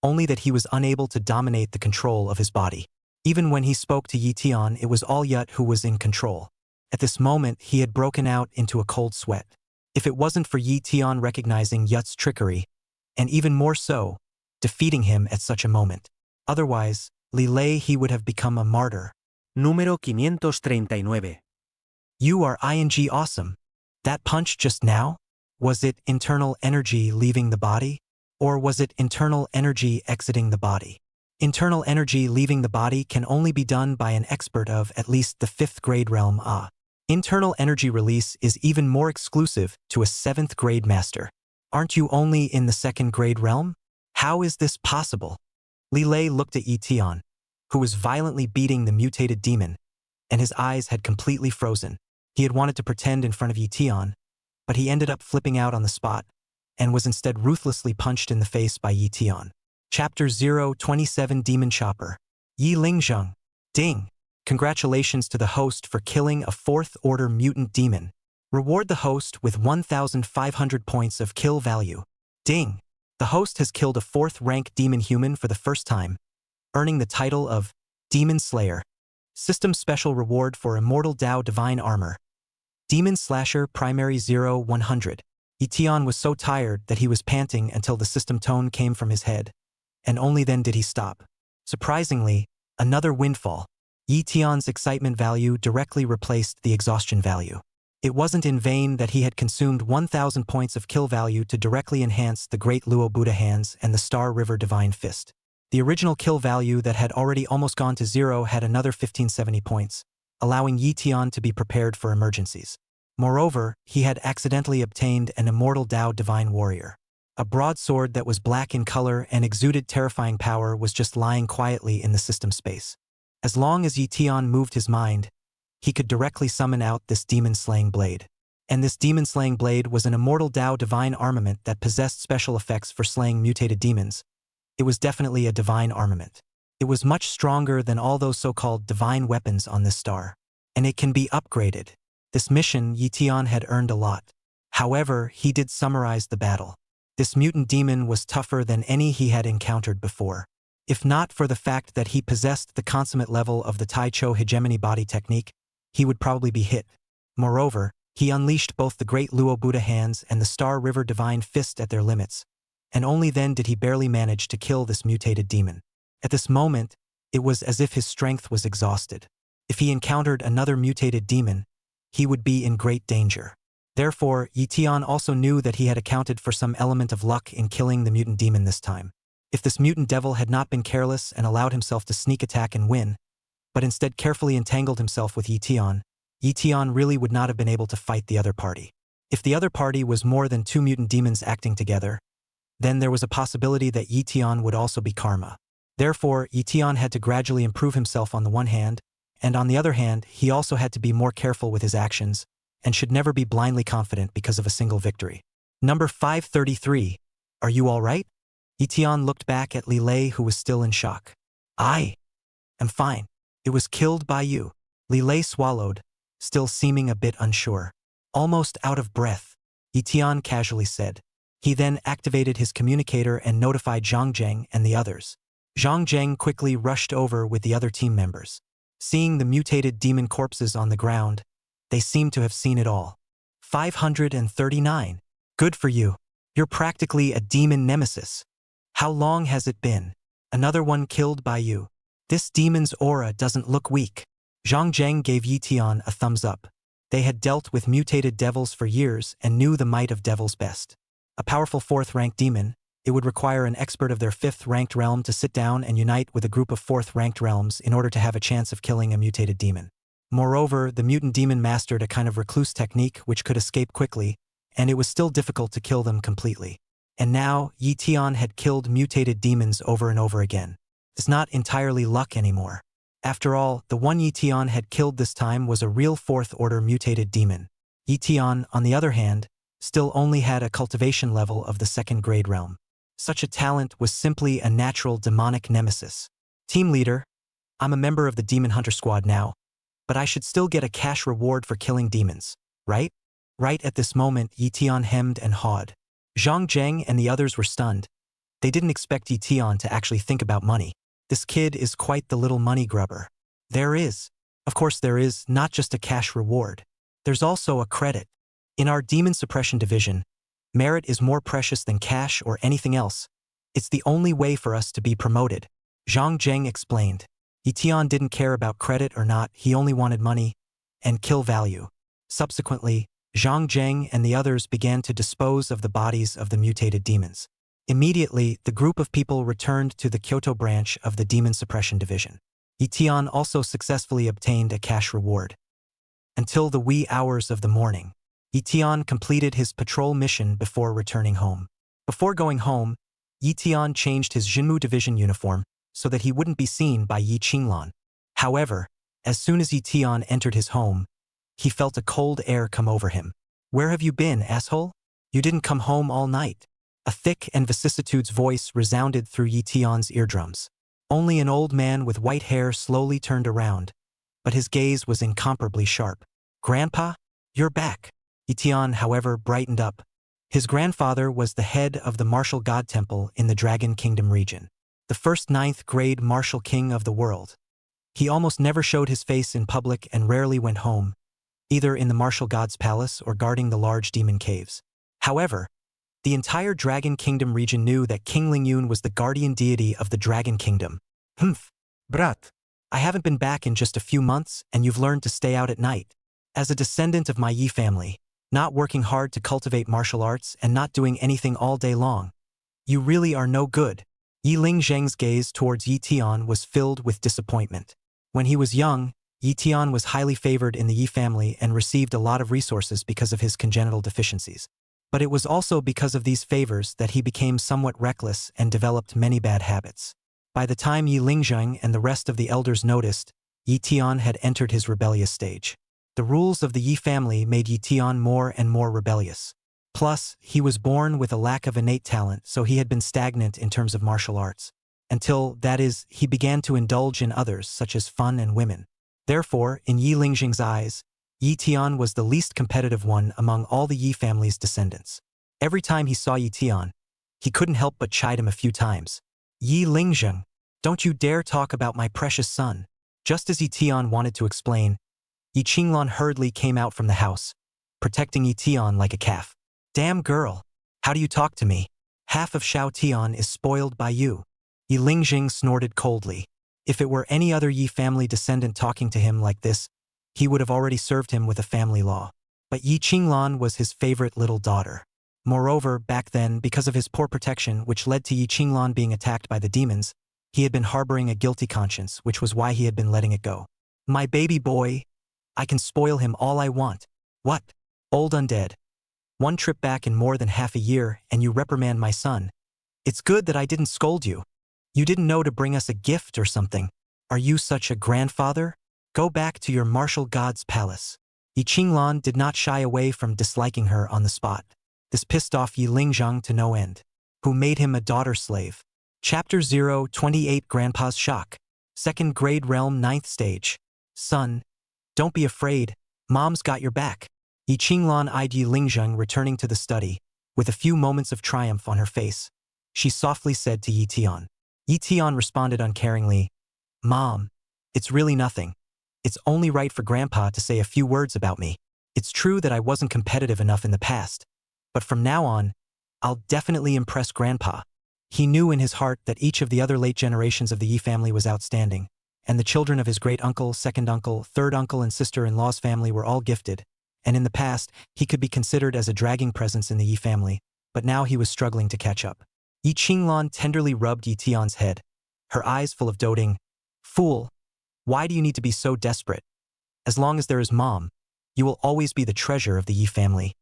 only that he was unable to dominate the control of his body. Even when he spoke to Yi Tian, it was all Yut who was in control. At this moment, he had broken out into a cold sweat. If it wasn't for Yi Tian recognizing Yut's trickery, and even more so, defeating him at such a moment. Otherwise, Li Lei he would have become a martyr. Número 539. You are ing awesome. That punch just now? Was it internal energy leaving the body? Or was it internal energy exiting the body? Internal energy leaving the body can only be done by an expert of at least the 5th grade realm. Internal energy release is even more exclusive to a 7th grade master. Aren't you only in the 2nd grade realm? How is this possible? Li Lei looked at Yi Tian, who was violently beating the mutated demon, and his eyes had completely frozen. He had wanted to pretend in front of Yi Tian, but he ended up flipping out on the spot, and was instead ruthlessly punched in the face by Yi Tian. Chapter 027 Demon Chopper. Yi Lingzheng. Ding! Congratulations to the host for killing a 4th order mutant demon. Reward the host with 1,500 points of kill value. Ding! The host has killed a 4th rank demon human for the first time, earning the title of Demon Slayer. System special reward for Immortal Dao Divine Armor. Demon Slasher Primary 0-100. Lu Tian was so tired that he was panting until the system tone came from his head, and only then did he stop. Surprisingly, another windfall. Lu Tian's excitement value directly replaced the exhaustion value. It wasn't in vain that he had consumed 1,000 points of kill value to directly enhance the Great Luo Buddha Hands and the Star River Divine Fist. The original kill value that had already almost gone to 0 had another 1,570 points, allowing Lu Tian to be prepared for emergencies. Moreover, he had accidentally obtained an Immortal Dao Divine Warrior. A broadsword that was black in color and exuded terrifying power was just lying quietly in the system space. As long as Lu Tian moved his mind, he could directly summon out this demon-slaying blade. And this demon-slaying blade was an Immortal Dao Divine Armament that possessed special effects for slaying mutated demons. It was definitely a divine armament. It was much stronger than all those so-called divine weapons on this star. And it can be upgraded. This mission, Lu Tian had earned a lot. However, he did summarize the battle. This mutant demon was tougher than any he had encountered before. If not for the fact that he possessed the consummate level of the Tai Cho hegemony body technique, he would probably be hit. Moreover, he unleashed both the Great Luo Buddha Hands and the Star River Divine Fist at their limits, and only then did he barely manage to kill this mutated demon. At this moment, it was as if his strength was exhausted. If he encountered another mutated demon, he would be in great danger. Therefore, Lu Tian also knew that he had accounted for some element of luck in killing the mutant demon this time. If this mutant devil had not been careless and allowed himself to sneak attack and win, but instead carefully entangled himself with Lu Tian really would not have been able to fight the other party. If the other party was more than 2 mutant demons acting together, then there was a possibility that Lu Tian would also be karma. Therefore, Lu Tian had to gradually improve himself on the one hand, and on the other hand, he also had to be more careful with his actions, and should never be blindly confident because of a single victory. Number 533. Are you all right? Lu Tian looked back at Li Lei, who was still in shock. I am fine. It was killed by you. Li Lei swallowed, still seeming a bit unsure. Almost out of breath, Lu Tian casually said. He then activated his communicator and notified Zhang Zheng and the others. Zhang Zheng quickly rushed over with the other team members. Seeing the mutated demon corpses on the ground, they seemed to have seen it all. 539. Good for you. You're practically a demon nemesis. How long has it been? Another one killed by you. This demon's aura doesn't look weak. Zhang Zheng gave Lu Tian a thumbs up. They had dealt with mutated devils for years and knew the might of devils best. A powerful 4th-ranked demon, it would require an expert of their 5th-ranked realm to sit down and unite with a group of 4th-ranked realms in order to have a chance of killing a mutated demon. Moreover, the mutant demon mastered a kind of recluse technique which could escape quickly, and it was still difficult to kill them completely. And now, Lu Tian had killed mutated demons over and over again. It's not entirely luck anymore. After all, the one Lu Tian had killed this time was a real 4th-order mutated demon. Lu Tian, on the other hand, still only had a cultivation level of the 2nd-grade realm. Such a talent was simply a natural demonic nemesis. Team leader, I'm a member of the Demon Hunter Squad now, but I should still get a cash reward for killing demons, right? Right at this moment, Lu Tian hemmed and hawed. Zhang Zheng and the others were stunned. They didn't expect Lu Tian to actually think about money. This kid is quite the little money grubber. Of course there is, not just a cash reward. There's also a credit. In our Demon Suppression division, merit is more precious than cash or anything else. It's the only way for us to be promoted. Zhang Zheng explained. Lu Tian didn't care about credit or not, he only wanted money and kill value. Subsequently, Zhang Zheng and the others began to dispose of the bodies of the mutated demons. Immediately, the group of people returned to the Kyoto branch of the Demon Suppression division. Lu Tian also successfully obtained a cash reward. Until the wee hours of the morning, Lu Tian completed his patrol mission before returning home. Before going home, Lu Tian changed his Jinmu division uniform so that he wouldn't be seen by Yi Qinglan. However, as soon as Lu Tian entered his home, he felt a cold air come over him. Where have you been, asshole? You didn't come home all night. A thick and vicissitude's voice resounded through Lu Tian's eardrums. Only an old man with white hair slowly turned around, but his gaze was incomparably sharp. Grandpa, you're back. Lu Yi Tian, however, brightened up. His grandfather was the head of the martial god temple in the Dragon Kingdom region, the first ninth-grade martial king of the world. He almost never showed his face in public and rarely went home, either in the martial god's palace or guarding the large demon caves. However, the entire Dragon Kingdom region knew that King Lingyun was the guardian deity of the Dragon Kingdom. Brat. I haven't been back in just a few months, and you've learned to stay out at night. As a descendant of my Yi family, not working hard to cultivate martial arts and not doing anything all day long. You really are no good. Yi Lingzheng's gaze towards Yi Tian was filled with disappointment. When he was young, Yi Tian was highly favored in the Yi family and received a lot of resources because of his congenital deficiencies. But it was also because of these favors that he became somewhat reckless and developed many bad habits. By the time Yi Lingzheng and the rest of the elders noticed, Yi Tian had entered his rebellious stage. The rules of the Yi family made Yi Tian more and more rebellious. Plus, he was born with a lack of innate talent, so he had been stagnant in terms of martial arts. Until, that is, he began to indulge in others, such as fun and women. Therefore, in Yi Lingzheng's eyes, Yi Tian was the least competitive one among all the Yi family's descendants. Every time he saw Yi Tian, he couldn't help but chide him a few times. Yi Lingzheng, don't you dare talk about my precious son. Just as Yi Tian wanted to explain, Yi Qinglan hurriedly came out from the house, protecting Yi Tian like a calf. Damn girl, how do you talk to me? Half of Shao Tian is spoiled by you. Yi Lingzheng snorted coldly. If it were any other Yi family descendant talking to him like this, he would have already served him with a family law. But Yi Qinglan was his favorite little daughter. Moreover, back then, because of his poor protection, which led to Yi Qinglan being attacked by the demons, he had been harboring a guilty conscience, which was why he had been letting it go. My baby boy, I can spoil him all I want. What? Old undead. One trip back in more than half a year, and you reprimand my son. It's good that I didn't scold you. You didn't know to bring us a gift or something. Are you such a grandfather? Go back to your martial god's palace. Yi Qinglan did not shy away from disliking her on the spot. This pissed off Yi Lingzheng to no end, who made him a daughter slave. Chapter 028 Grandpa's Shock. 2nd Grade Realm 9th Stage. Son, don't be afraid, Mom's got your back. Yi Qinglan eyed Yi Lingzheng returning to the study, with a few moments of triumph on her face. She softly said to Yi Tian. Yi Tian responded uncaringly, Mom, it's really nothing. It's only right for Grandpa to say a few words about me. It's true that I wasn't competitive enough in the past, but from now on, I'll definitely impress Grandpa. He knew in his heart that each of the other late generations of the Yi family was outstanding, and the children of his great-uncle, second-uncle, third-uncle and sister-in-law's family were all gifted, and in the past, he could be considered as a dragging presence in the Yi family, but now he was struggling to catch up. Yi Qinglan tenderly rubbed Yi Tian's head, her eyes full of doting. Fool, why do you need to be so desperate? As long as there is Mom, you will always be the treasure of the Yi family.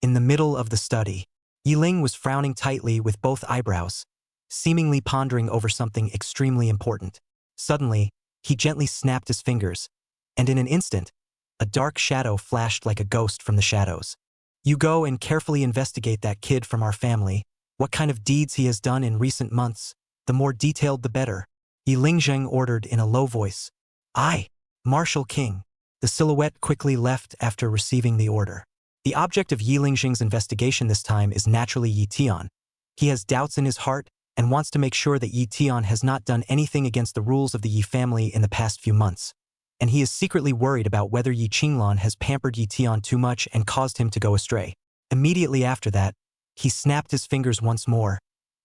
In the middle of the study, Yi Ling was frowning tightly with both eyebrows, seemingly pondering over something extremely important. Suddenly, he gently snapped his fingers, and in an instant, a dark shadow flashed like a ghost from the shadows. You go and carefully investigate that kid from our family. What kind of deeds he has done in recent months, the more detailed the better. Yi Lingzheng ordered in a low voice. Aye, Martial King. The silhouette quickly left after receiving the order. The object of Yi Lingzheng's investigation this time is naturally Yi Tian. He has doubts in his heart and wants to make sure that Yi Tian has not done anything against the rules of the Yi family in the past few months. And he is secretly worried about whether Yi Qinglan has pampered Yi Tian too much and caused him to go astray. Immediately after that, he snapped his fingers once more,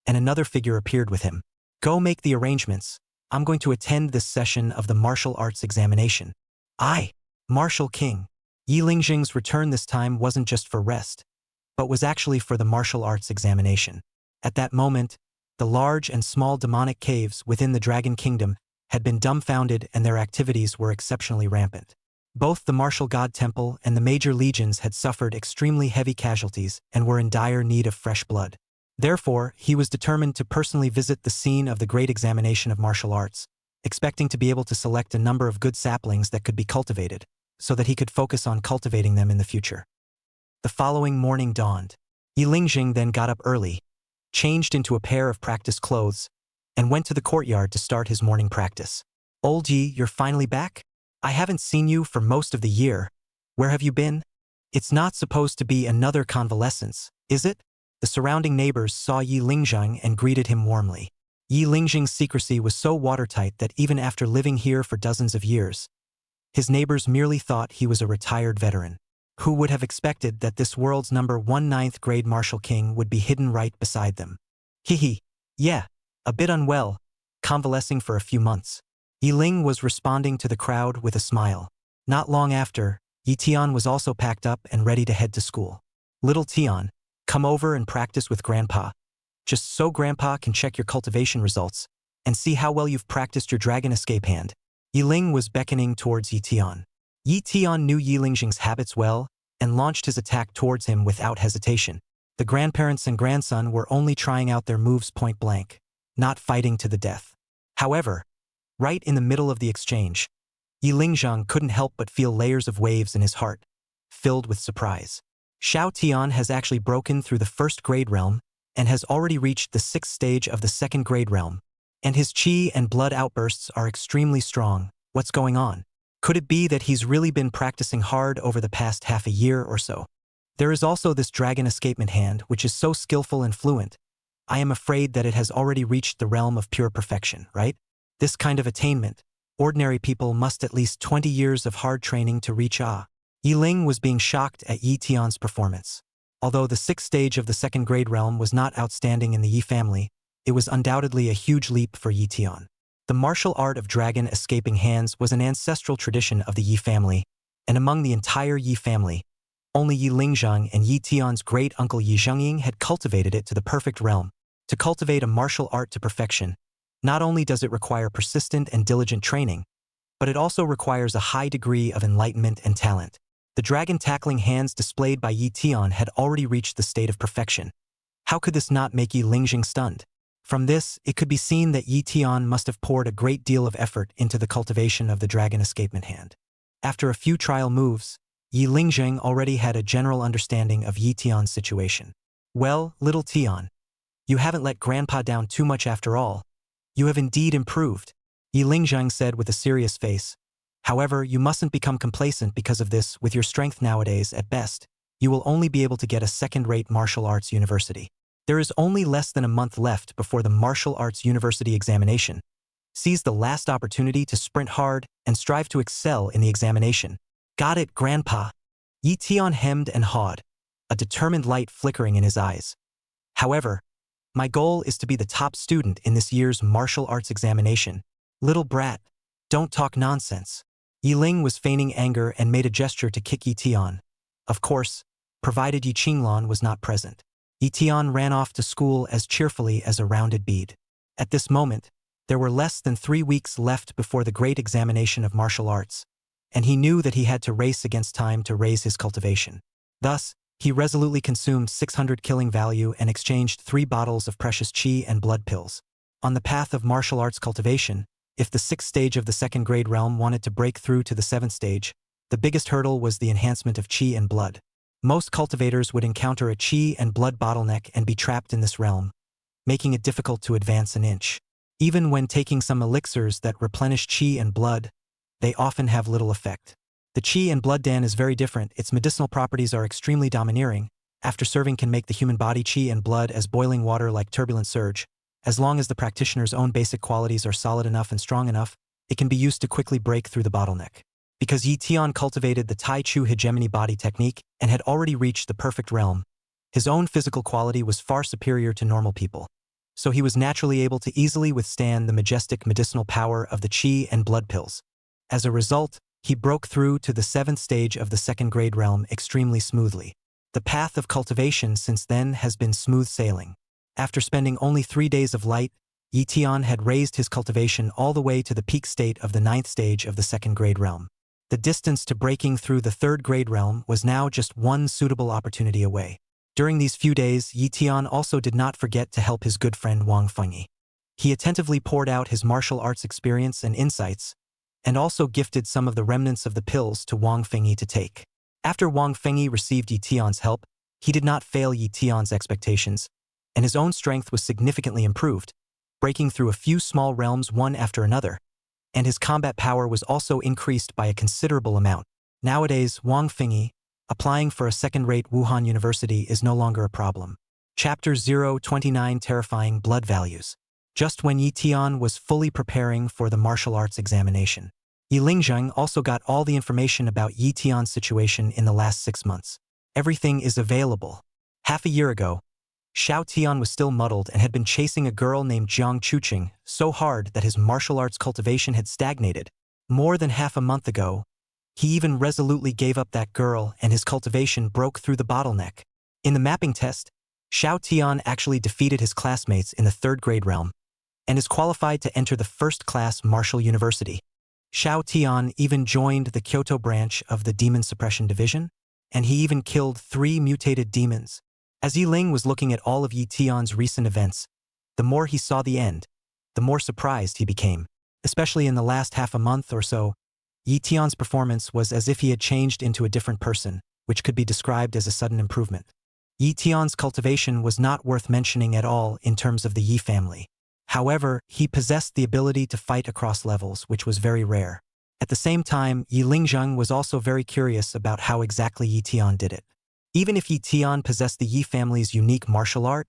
and another figure appeared with him. Go make the arrangements. I'm going to attend this session of the martial arts examination. Aye, Martial King. Yi Lingzheng's return this time wasn't just for rest, but was actually for the martial arts examination. At that moment, the large and small demonic caves within the Dragon Kingdom had been dumbfounded and their activities were exceptionally rampant. Both the martial god temple and the major legions had suffered extremely heavy casualties and were in dire need of fresh blood. Therefore, he was determined to personally visit the scene of the great examination of martial arts, expecting to be able to select a number of good saplings that could be cultivated, so that he could focus on cultivating them in the future. The following morning dawned. Yi Lingzheng then got up early, changed into a pair of practice clothes, and went to the courtyard to start his morning practice. Old Yi, you're finally back? I haven't seen you for most of the year. Where have you been? It's not supposed to be another convalescence, is it? The surrounding neighbors saw Yi Lingzheng and greeted him warmly. Yi Lingzheng's secrecy was so watertight that even after living here for dozens of years, his neighbors merely thought he was a retired veteran. Who would have expected that this world's number 1 ninth grade martial king would be hidden right beside them? Hehe. Yeah, a bit unwell, convalescing for a few months. Yi Ling was responding to the crowd with a smile. Not long after, Yi Tian was also packed up and ready to head to school. Little Tian, come over and practice with Grandpa. Just so Grandpa can check your cultivation results and see how well you've practiced your dragon escape hand. Yi Ling was beckoning towards Yi Tian. Yi Tian knew Yi Lingzheng's habits well and launched his attack towards him without hesitation. The grandparents and grandson were only trying out their moves point blank, not fighting to the death. However, right in the middle of the exchange, Yi Lingzheng couldn't help but feel layers of waves in his heart, filled with surprise. Xiao Tian has actually broken through the first grade realm and has already reached the 6th stage of the 2nd grade realm, and his qi and blood outbursts are extremely strong. What's going on? Could it be that he's really been practicing hard over the past half a year or so? There is also this dragon escapement hand, which is so skillful and fluent. I am afraid that it has already reached the realm of pure perfection, right? This kind of attainment, ordinary people must at least 20 years of hard training to reach. Yi Ling was being shocked at Yi Tian's performance. Although the 6th stage of the 2nd grade realm was not outstanding in the Yi family, it was undoubtedly a huge leap for Yi Tian. The martial art of dragon escaping hands was an ancestral tradition of the Yi family, and among the entire Yi family, only Yi Lingzheng and Yi Tian's great-uncle Yi Zhengying had cultivated it to the perfect realm. To cultivate a martial art to perfection, not only does it require persistent and diligent training, but it also requires a high degree of enlightenment and talent. The dragon-tackling hands displayed by Yi Tian had already reached the state of perfection. How could this not make Yi Lingzheng stunned? From this, it could be seen that Yi Tian must have poured a great deal of effort into the cultivation of the dragon escapement hand. After a few trial moves, Yi Lingzheng already had a general understanding of Yi Tian's situation. Well, little Tian, you haven't let Grandpa down too much after all. You have indeed improved, Yi Lingzheng said with a serious face. However, you mustn't become complacent because of this. With your strength nowadays, at best, you will only be able to get a second-rate martial arts university. There is only less than a month left before the martial arts university examination. Seize the last opportunity to sprint hard and strive to excel in the examination. Got it, Grandpa. Yi Tian hemmed and hawed, a determined light flickering in his eyes. However, my goal is to be the top student in this year's martial arts examination. Little brat, don't talk nonsense. Yi Ling was feigning anger and made a gesture to kick Yi Tian. Of course, provided Yi Qinglan was not present. Yi Tian ran off to school as cheerfully as a rounded bead. At this moment, there were less than 3 weeks left before the great examination of martial arts, and he knew that he had to race against time to raise his cultivation. Thus, he resolutely consumed 600 killing value and exchanged 3 bottles of precious qi and blood pills. On the path of martial arts cultivation, if the 6th stage of the 2nd grade realm wanted to break through to the 7th stage, the biggest hurdle was the enhancement of qi and blood. Most cultivators would encounter a qi and blood bottleneck and be trapped in this realm, making it difficult to advance an inch. Even when taking some elixirs that replenish qi and blood, they often have little effect. The qi and blood dan is very different. Its medicinal properties are extremely domineering. After serving can make the human body qi and blood as boiling water like turbulent surge. As long as the practitioner's own basic qualities are solid enough and strong enough, it can be used to quickly break through the bottleneck. Because Yi Tian cultivated the Tai Chu hegemony body technique and had already reached the perfect realm, his own physical quality was far superior to normal people. So he was naturally able to easily withstand the majestic medicinal power of the qi and blood pills. As a result, he broke through to the 7th stage of the 2nd grade realm extremely smoothly. The path of cultivation since then has been smooth sailing. After spending only 3 days of light, Yi Tian had raised his cultivation all the way to the peak state of the 9th stage of the 2nd grade realm. The distance to breaking through the 3rd grade realm was now just one suitable opportunity away. During these few days, Yi Tian also did not forget to help his good friend Wang Fengyi. He attentively poured out his martial arts experience and insights, and also gifted some of the remnants of the pills to Wang Fengyi to take. After Wang Fengyi received Yi Tian's help, he did not fail Yi Tian's expectations, and his own strength was significantly improved, breaking through a few small realms one after another, and his combat power was also increased by a considerable amount. Nowadays, Wang Fengyi, Applying for a second-rate Wuhan University is no longer a problem. Chapter 029 Terrifying Blood Values. Just when Yi Tian was fully preparing for the martial arts examination, Yi Lingzheng also got all the information about Yi Tian's situation in the last 6 months. Everything is available. Half a year ago, Xiao Tian was still muddled and had been chasing a girl named Jiang Chuqing so hard that his martial arts cultivation had stagnated. More than half a month ago, he even resolutely gave up that girl and his cultivation broke through the bottleneck. In the mapping test, Xiao Tian actually defeated his classmates in the 3rd grade realm and is qualified to enter the first-class martial university. Xiao Tian even joined the Kyoto branch of the Demon Suppression Division, and he even killed 3 mutated demons. As Yi Ling was looking at all of Yi Tian's recent events, the more he saw the end, the more surprised he became. Especially in the last half a month or so, Yi Tian's performance was as if he had changed into a different person, which could be described as a sudden improvement. Yi Tian's cultivation was not worth mentioning at all in terms of the Yi family. However, he possessed the ability to fight across levels, which was very rare. At the same time, Yi Lingzheng was also very curious about how exactly Yi Tian did it. Even if Yi Tian possessed the Yi family's unique martial art,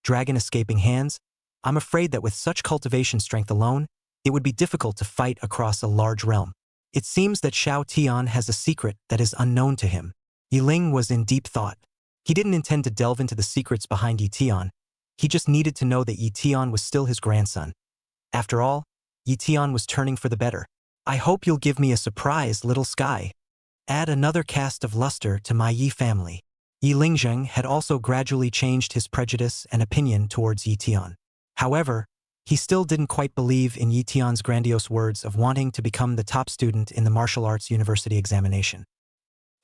Dragon Escaping Hands, I'm afraid that with such cultivation strength alone, it would be difficult to fight across a large realm. It seems that Xiao Tian has a secret that is unknown to him. Yi Ling was in deep thought. He didn't intend to delve into the secrets behind Yi Tian. He just needed to know that Yi Tian was still his grandson. After all, Yi Tian was turning for the better. I hope you'll give me a surprise, little sky. Add another cast of luster to my Yi family. Yi Lingzheng had also gradually changed his prejudice and opinion towards Yi Tian. However, he still didn't quite believe in Yi Tian's grandiose words of wanting to become the top student in the martial arts university examination.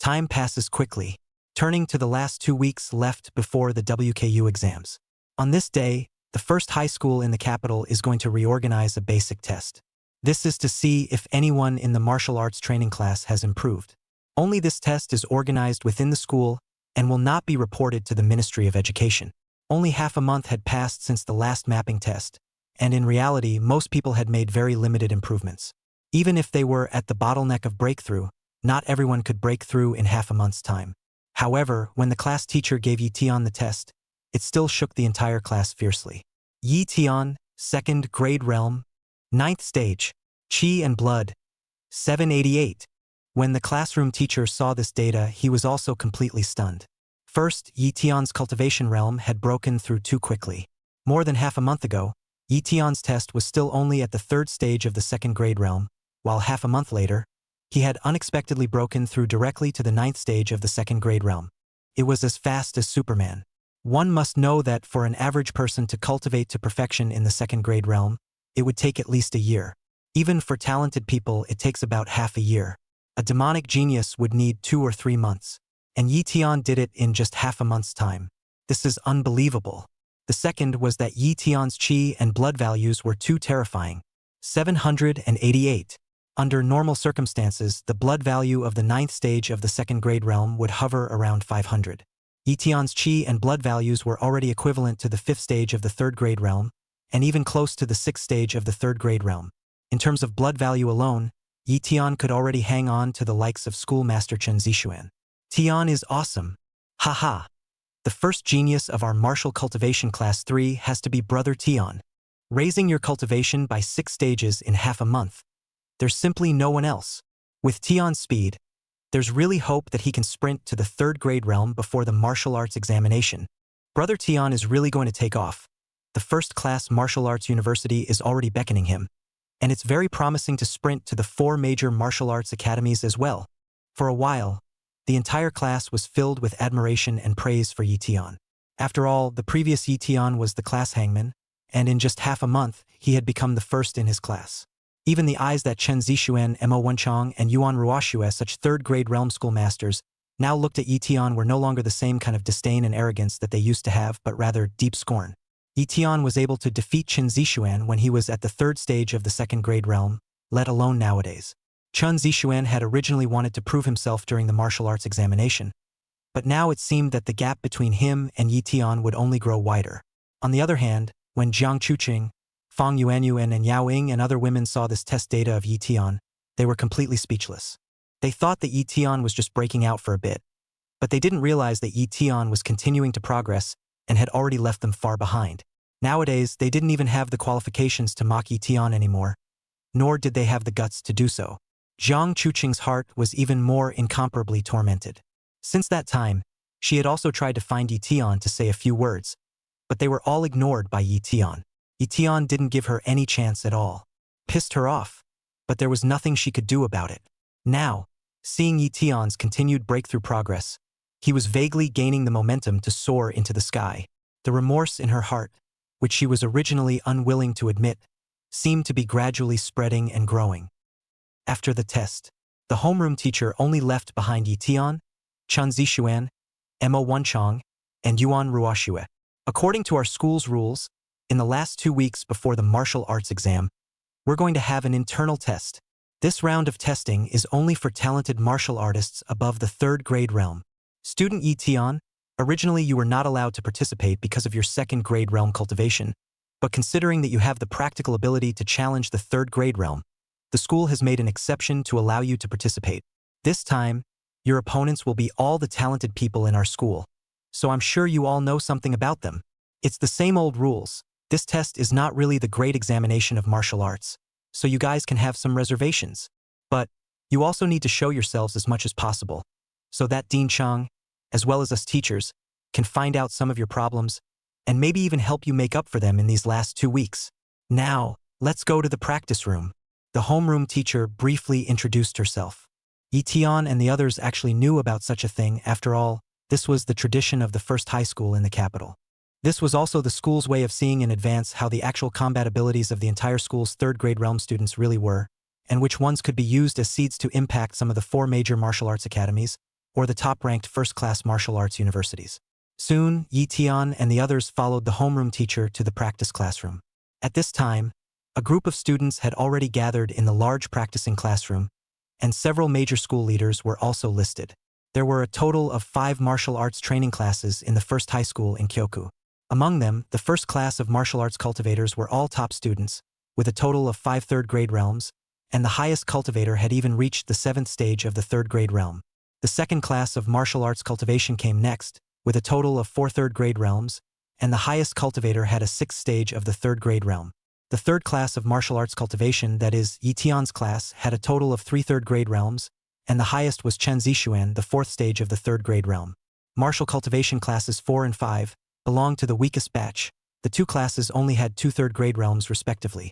Time passes quickly, turning to the last 2 weeks left before the WKU exams. On this day, the first high school in the capital is going to reorganize a basic test. This is to see if anyone in the martial arts training class has improved. Only this test is organized within the school and will not be reported to the Ministry of Education. Only half a month had passed since the last mapping test, and in reality, most people had made very limited improvements. Even if they were at the bottleneck of breakthrough, not everyone could break through in half a month's time. However, when the class teacher gave Yi Tian the test, it still shook the entire class fiercely. Yi Tian, 2nd grade realm, 9th stage, Qi and Blood, 788. When the classroom teacher saw this data, he was also completely stunned. First, Yi Tian's cultivation realm had broken through too quickly. More than half a month ago, Yi Tian's test was still only at the 3rd stage of the 2nd grade realm, while half a month later, he had unexpectedly broken through directly to the 9th stage of the 2nd grade realm. It was as fast as Superman. One must know that for an average person to cultivate to perfection in the 2nd grade realm, it would take at least a year. Even for talented people, it takes about half a year. A demonic genius would need 2 or 3 months, and Yi Tian did it in just half a month's time. This is unbelievable. The second was that Yi Tian's Qi and blood values were too terrifying. 788. Under normal circumstances, the blood value of the 9th stage of the 2nd grade realm would hover around 500. Yi Tian's Qi and blood values were already equivalent to the 5th stage of the 3rd grade realm, and even close to the 6th stage of the 3rd grade realm. In terms of blood value alone, Yi Tian could already hang on to the likes of schoolmaster Chunzi Challenged. Tian is awesome. Haha. The first genius of our martial cultivation class 3 has to be Brother Tian. Raising your cultivation by 6 stages in half a month. There's simply no one else. With Tian's speed, there's really hope that he can sprint to the 3rd grade realm before the martial arts examination. Brother Tian is really going to take off. The first-class martial arts university is already beckoning him, and it's very promising to sprint to the 4 major martial arts academies as well. For a while, the entire class was filled with admiration and praise for Yi Tian. After all, the previous Yi Tian was the class hangman, and in just half a month, he had become the first in his class. Even the eyes that Chen Zixuan, Mo Wenchang, and Yuan Ruoxue, such 3rd grade realm school masters, now looked at Yi Tian were no longer the same kind of disdain and arrogance that they used to have, but rather deep scorn. Yi Tian was able to defeat Chen Zixuan when he was at the 3rd stage of the 2nd grade realm, let alone nowadays. Chen Zixuan had originally wanted to prove himself during the martial arts examination, but now it seemed that the gap between him and Yi Tian would only grow wider. On the other hand, when Jiang Chuqing, Fang Yuanyuan and Yao Ying and other women saw this test data of Yi Tian, they were completely speechless. They thought that Yi Tian was just breaking out for a bit, But they didn't realize that Yi Tian was continuing to progress and had already left them far behind. Nowadays, they didn't even have the qualifications to mock Yi Tian anymore, nor did they have the guts to do so. Zhang Chuqing's heart was even more incomparably tormented. Since that time, she had also tried to find Yi Tian to say a few words, but they were all ignored by Yi Tian. Yi Tian didn't give her any chance at all. Pissed her off, but there was nothing she could do about it. Now, seeing Yi Tian's continued breakthrough progress, he was vaguely gaining the momentum to soar into the sky. The remorse in her heart, which she was originally unwilling to admit, seemed to be gradually spreading and growing. After the test, the homeroom teacher only left behind Yi Tian, Chunzi Challenged, Mo Wenchang, and Yuan Ruoxue. According to our school's rules, in the last 2 weeks before the martial arts exam, we're going to have an internal test. This round of testing is only for talented martial artists above the 3rd grade realm. Student Yi Tian, originally you were not allowed to participate because of your 2nd grade realm cultivation, but considering that you have the practical ability to challenge the 3rd grade realm, the school has made an exception to allow you to participate. This time, your opponents will be all the talented people in our school, so I'm sure you all know something about them. It's the same old rules. This test is not really the great examination of martial arts, so you guys can have some reservations. But you also need to show yourselves as much as possible, so that Dean Chang, as well as us teachers, can find out some of your problems and maybe even help you make up for them in these last 2 weeks. Now, let's go to the practice room. The homeroom teacher briefly introduced herself. Yi Tian and the others actually knew about such a thing. After all, this was the tradition of the first high school in the capital. This was also the school's way of seeing in advance how the actual combat abilities of the entire school's 3rd grade realm students really were, and which ones could be used as seeds to impact some of the 4 major martial arts academies, or the top-ranked first-class martial arts universities. Soon, Yi Tian and the others followed the homeroom teacher to the practice classroom. At this time, a group of students had already gathered in the large practicing classroom, and several major school leaders were also listed. There were a total of 5 martial arts training classes in the first high school in Kyoku. Among them, the first class of martial arts cultivators were all top students, with a total of 5 3rd grade realms, and the highest cultivator had even reached the 7th stage of the 3rd grade realm. The second class of martial arts cultivation came next, with a total of 4 3rd grade realms, and the highest cultivator had a 6th stage of the 3rd grade realm. The third class of martial arts cultivation, that is, Yi Tian's class, had a total of 3 3rd grade realms, and the highest was Chunzi Challenged, the 4th stage of the 3rd grade realm. Martial cultivation classes 4 and 5 belonged to the weakest batch. The 2 classes only had 2 3rd grade realms respectively,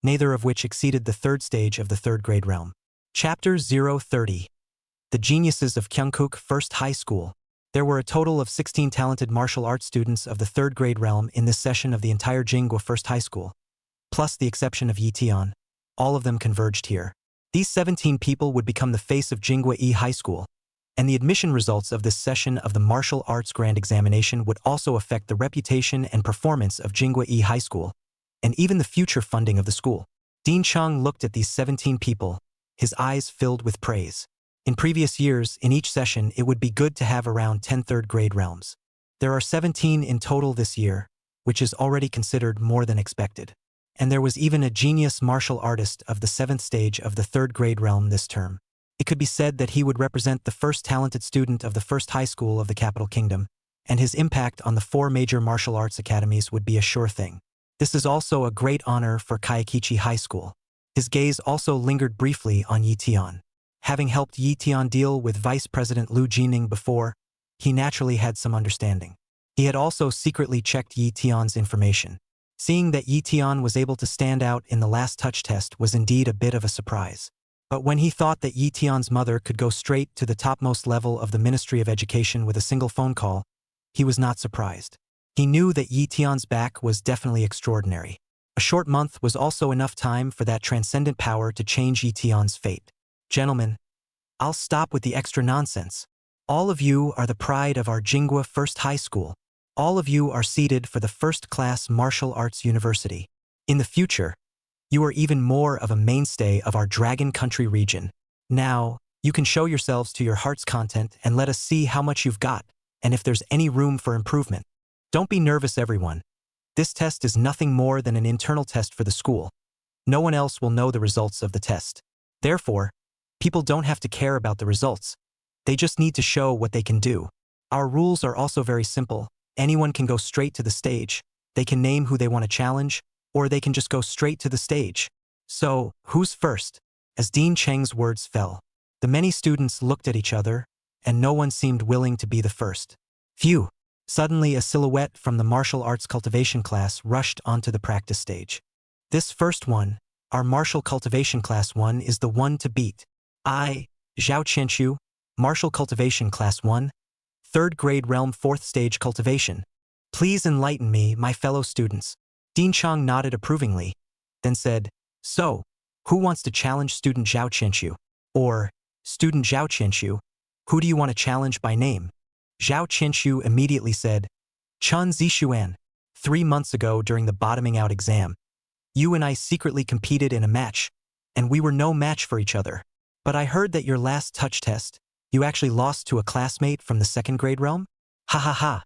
neither of which exceeded the 3rd stage of the 3rd grade realm. Chapter 030. The Geniuses of Kyungkook First High School. There were a total of 16 talented martial arts students of the 3rd grade realm in this session of the entire Jingwa First High School, plus the exception of Yi Tian. All of them converged here. These 17 people would become the face of Jingwa E High School, and the admission results of this session of the Martial Arts Grand Examination would also affect the reputation and performance of Jingwa E High School, and even the future funding of the school. Dean Chang looked at these 17 people, his eyes filled with praise. In previous years, in each session, it would be good to have around 10 3rd grade realms. There are 17 in total this year, which is already considered more than expected. And there was even a genius martial artist of the 7th stage of the 3rd grade realm this term. It could be said that he would represent the first talented student of the first high school of the capital kingdom, and his impact on the 4 major martial arts academies would be a sure thing. This is also a great honor for Kaikichi High School. His gaze also lingered briefly on Yi Tian. Having helped Yi Tian deal with Vice President Lu Jining before, he naturally had some understanding. He had also secretly checked Yi Tian's information. Seeing that Yi Tian was able to stand out in the last touch test was indeed a bit of a surprise. But when he thought that Yi Tian's mother could go straight to the topmost level of the Ministry of Education with a single phone call, he was not surprised. He knew that Yi Tian's back was definitely extraordinary. A short month was also enough time for that transcendent power to change Yi Tian's fate. Gentlemen, I'll stop with the extra nonsense. All of you are the pride of our Jingwa First High School. All of you are seated for the first-class martial arts university. In the future, you are even more of a mainstay of our Dragon Country region. Now, you can show yourselves to your heart's content and let us see how much you've got, and if there's any room for improvement. Don't be nervous, everyone. This test is nothing more than an internal test for the school. No one else will know the results of the test. Therefore, people don't have to care about the results. They just need to show what they can do. Our rules are also very simple. Anyone can go straight to the stage. They can name who they want to challenge, or they can just go straight to the stage. So, who's first? As Dean Cheng's words fell, the many students looked at each other, and no one seemed willing to be the first. Phew! Suddenly a silhouette from the martial arts cultivation class rushed onto the practice stage. This first one, our martial cultivation class 1, is the one to beat. I, Zhao Qianxu, martial cultivation class 1, 3rd grade realm 4th stage cultivation. Please enlighten me, my fellow students. Dean Chang nodded approvingly, then said, so, who wants to challenge student Zhao Qianxu? Or, student Zhao Qianxu, who do you want to challenge by name? Zhao Qianxu immediately said, Chunzi Challenged. 3 months ago during the bottoming out exam, you and I secretly competed in a match, and we were no match for each other. But I heard that your last touch test, you actually lost to a classmate from the 2nd grade realm? Ha ha ha.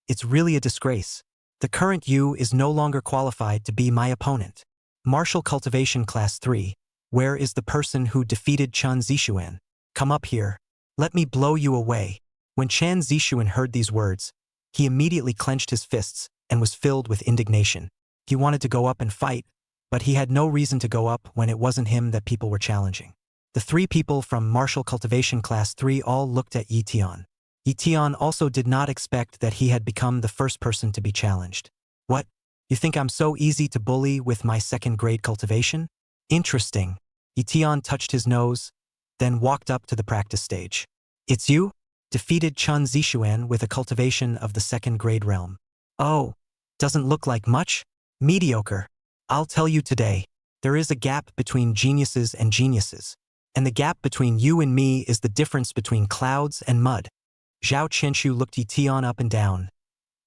It's really a disgrace. The current you is no longer qualified to be my opponent. Martial Cultivation Class 3, where is the person who defeated Chan Zixuan? Come up here. Let me blow you away. When Chan Zixuan heard these words, he immediately clenched his fists and was filled with indignation. He wanted to go up and fight, but he had no reason to go up when it wasn't him that people were challenging. The 3 people from Martial Cultivation Class 3 all looked at Lu Tian. Lu Tian also did not expect that he had become the first person to be challenged. What? You think I'm so easy to bully with my 2nd grade cultivation? Interesting. Lu Tian touched his nose, then walked up to the practice stage. It's you? Defeated Chun Zixuan with a cultivation of the 2nd grade realm. Oh, doesn't look like much? Mediocre. I'll tell you today, there is a gap between geniuses and geniuses. And the gap between you and me is the difference between clouds and mud. Zhao Qianxu looked Lu Tian up and down,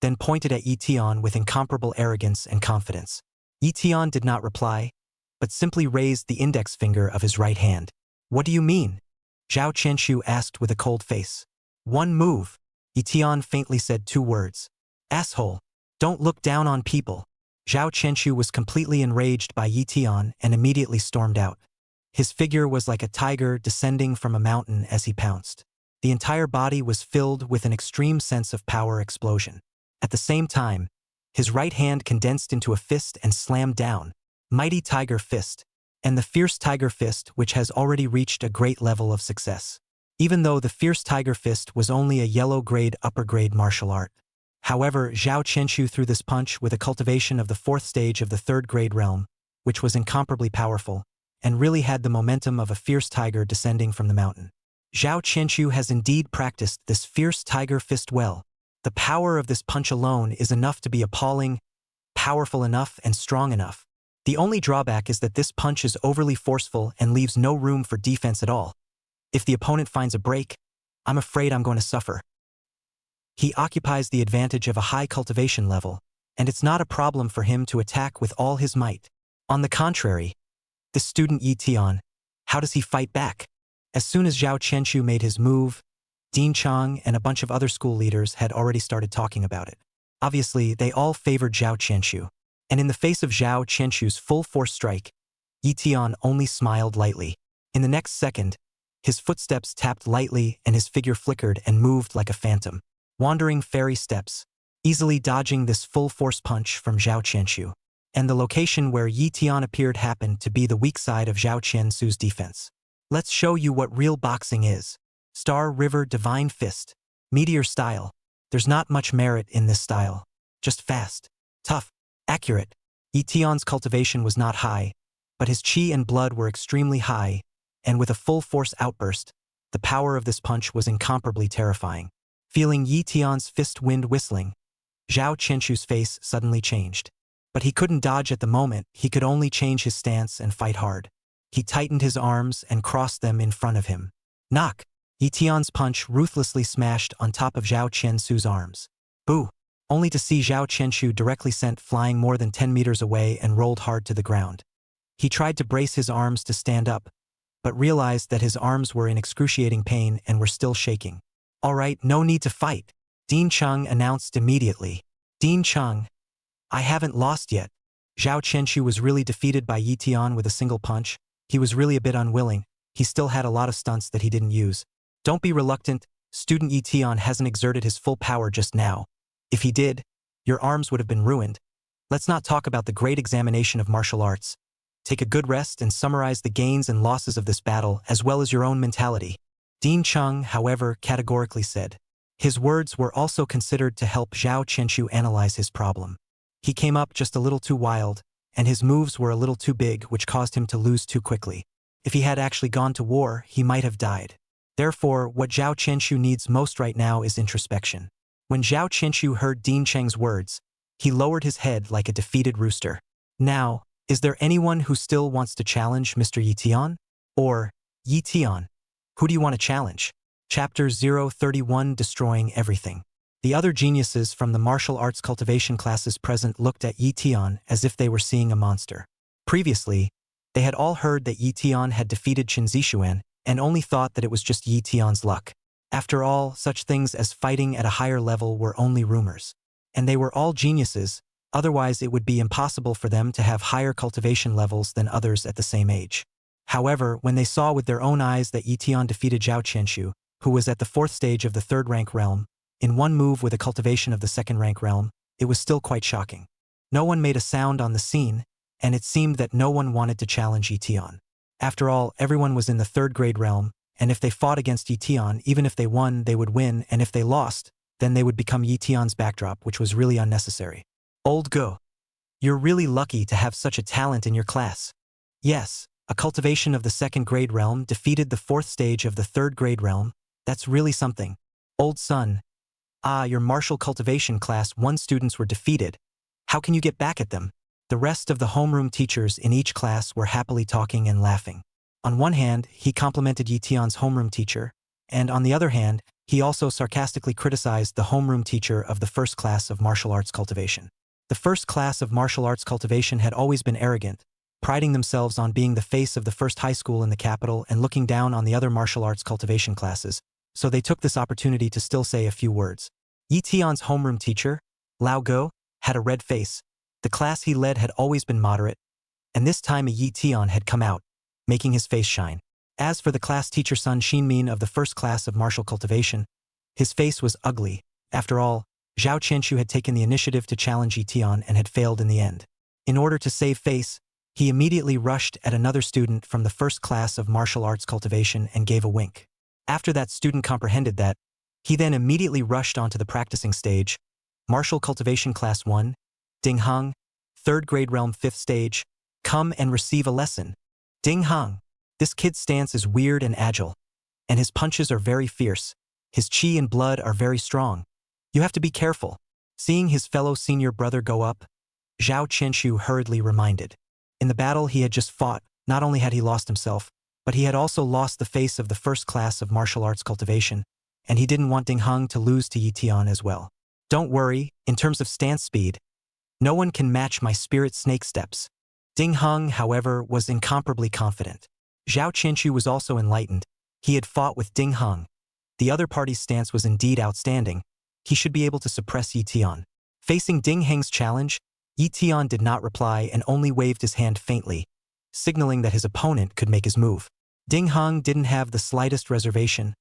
then pointed at Lu Tian with incomparable arrogance and confidence. Lu Tian did not reply, but simply raised the index finger of his right hand. What do you mean? Zhao Qianxu asked with a cold face. One move. Lu Tian faintly said 2 words. Asshole. Don't look down on people. Zhao Qianxu was completely enraged by Lu Tian and immediately stormed out. His figure was like a tiger descending from a mountain as he pounced. The entire body was filled with an extreme sense of power explosion. At the same time, his right hand condensed into a fist and slammed down, Mighty Tiger Fist, and the Fierce Tiger Fist, which has already reached a great level of success. Even though the Fierce Tiger Fist was only a yellow grade upper grade martial art. However, Zhao Qianxu threw this punch with a cultivation of the 4th stage of the 3rd grade realm, which was incomparably powerful, and really had the momentum of a fierce tiger descending from the mountain. Zhao Qianxu has indeed practiced this Fierce Tiger Fist well. The power of this punch alone is enough to be appalling, powerful enough and strong enough. The only drawback is that this punch is overly forceful and leaves no room for defense at all. If the opponent finds a break, I'm afraid I'm going to suffer. He occupies the advantage of a high cultivation level, and it's not a problem for him to attack with all his might. On the contrary, this student Lu Tian, how does he fight back? As soon as Zhao Qianxu made his move, Dean Chang and a bunch of other school leaders had already started talking about it. Obviously, they all favored Zhao Qianxu, and in the face of Zhao Qianxu's full force strike, Lu Tian only smiled lightly. In the next second, his footsteps tapped lightly and his figure flickered and moved like a phantom, wandering fairy steps, easily dodging this full force punch from Zhao Qianxu. And the location where Lu Tian appeared happened to be the weak side of Zhao Qianxu's defense. Let's show you what real boxing is. Star River Divine Fist. Meteor style. There's not much merit in this style. Just fast, tough, accurate. Lu Tian's cultivation was not high, but his chi and blood were extremely high, and with a full force outburst, the power of this punch was incomparably terrifying. Feeling Lu Tian's fist wind whistling, Zhao Qianxu's face suddenly changed. But he couldn't dodge at the moment, he could only change his stance and fight hard. He tightened his arms and crossed them in front of him. Knock! Lu Tian's punch ruthlessly smashed on top of Zhao Qianxu's arms. Boo! Only to see Zhao Qianxu directly sent flying more than 10 meters away and rolled hard to the ground. He tried to brace his arms to stand up, but realized that his arms were in excruciating pain and were still shaking. All right, no need to fight, Dean Cheng announced immediately. Dean Cheng, I haven't lost yet. Zhao Qianxu was really defeated by Lu Tian with a single punch. He was really a bit unwilling. He still had a lot of stunts that he didn't use. Don't be reluctant, student Yi Tian hasn't exerted his full power just now. If he did, your arms would have been ruined. Let's not talk about the great examination of martial arts. Take a good rest and summarize the gains and losses of this battle as well as your own mentality. Dean Chung, however, categorically said. His words were also considered to help Zhao Qianxu analyze his problem. He came up just a little too wild, and his moves were a little too big, which caused him to lose too quickly. If he had actually gone to war, he might have died. Therefore, what Zhao Qianxu needs most right now is introspection. When Zhao Qianxu heard Dean Cheng's words, he lowered his head like a defeated rooster. Now, is there anyone who still wants to challenge Mr. Yi Tian? Or, Yi Tian, who do you want to challenge? Chapter 031 Destroying Everything. The other geniuses from the martial arts cultivation classes present looked at Yi Tian as if they were seeing a monster. Previously, they had all heard that Yi Tian had defeated Chunzi Challenged and only thought that it was just Yi Tian's luck. After all, such things as fighting at a higher level were only rumors. And they were all geniuses, otherwise it would be impossible for them to have higher cultivation levels than others at the same age. However, when they saw with their own eyes that Yi Tian defeated Zhao Qianxu, who was at the 4th stage of the 3rd rank realm, in one move with a cultivation of the 2nd rank realm, it was still quite shocking. No one made a sound on the scene, and it seemed that no one wanted to challenge Yi Tian. After all, everyone was in the 3rd grade realm, and if they fought against Yi Tian, even if they won, they would win, and if they lost, then they would become Yi Tian's backdrop, which was really unnecessary. Old Go. You're really lucky to have such a talent in your class. Yes, a cultivation of the 2nd grade realm defeated the 4th stage of the 3rd grade realm. That's really something. Old son. Your martial cultivation class 1 students were defeated. How can you get back at them? The rest of the homeroom teachers in each class were happily talking and laughing. On one hand, he complimented Yi Tian's homeroom teacher, and on the other hand, he also sarcastically criticized the homeroom teacher of the 1st class of martial arts cultivation. The 1st class of martial arts cultivation had always been arrogant, priding themselves on being the face of the 1st high school in the capital and looking down on the other martial arts cultivation classes, so they took this opportunity to still say a few words. Yi Tian's homeroom teacher, Lao Go, had a red face. The class he led had always been moderate, and this time a Yi Tian had come out, making his face shine. As for the class teacher Sun Xinmin of the 1st class of martial cultivation, his face was ugly. After all, Zhao Qianxu had taken the initiative to challenge Yi Tian and had failed in the end. In order to save face, he immediately rushed at another student from the 1st class of martial arts cultivation and gave a wink. After that student comprehended that, he then immediately rushed onto the practicing stage. Martial cultivation class 1, Ding Heng, 3rd grade realm 5th stage, come and receive a lesson. Ding Heng. This kid's stance is weird and agile, and his punches are very fierce. His chi and blood are very strong. You have to be careful. Seeing his fellow senior brother go up, Zhao Qianxu hurriedly reminded. In the battle he had just fought, not only had he lost himself, but he had also lost the face of the 1st class of martial arts cultivation, and he didn't want Ding Heng to lose to Yi Tian as well. Don't worry, in terms of stance speed, no one can match my spirit snake steps. Ding Heng, however, was incomparably confident. Zhao Qianxu was also enlightened. He had fought with Ding Heng. The other party's stance was indeed outstanding. He should be able to suppress Yi Tian. Facing Ding Heng's challenge, Yi Tian did not reply and only waved his hand faintly, signaling that his opponent could make his move. Ding Heng didn't have the slightest reservation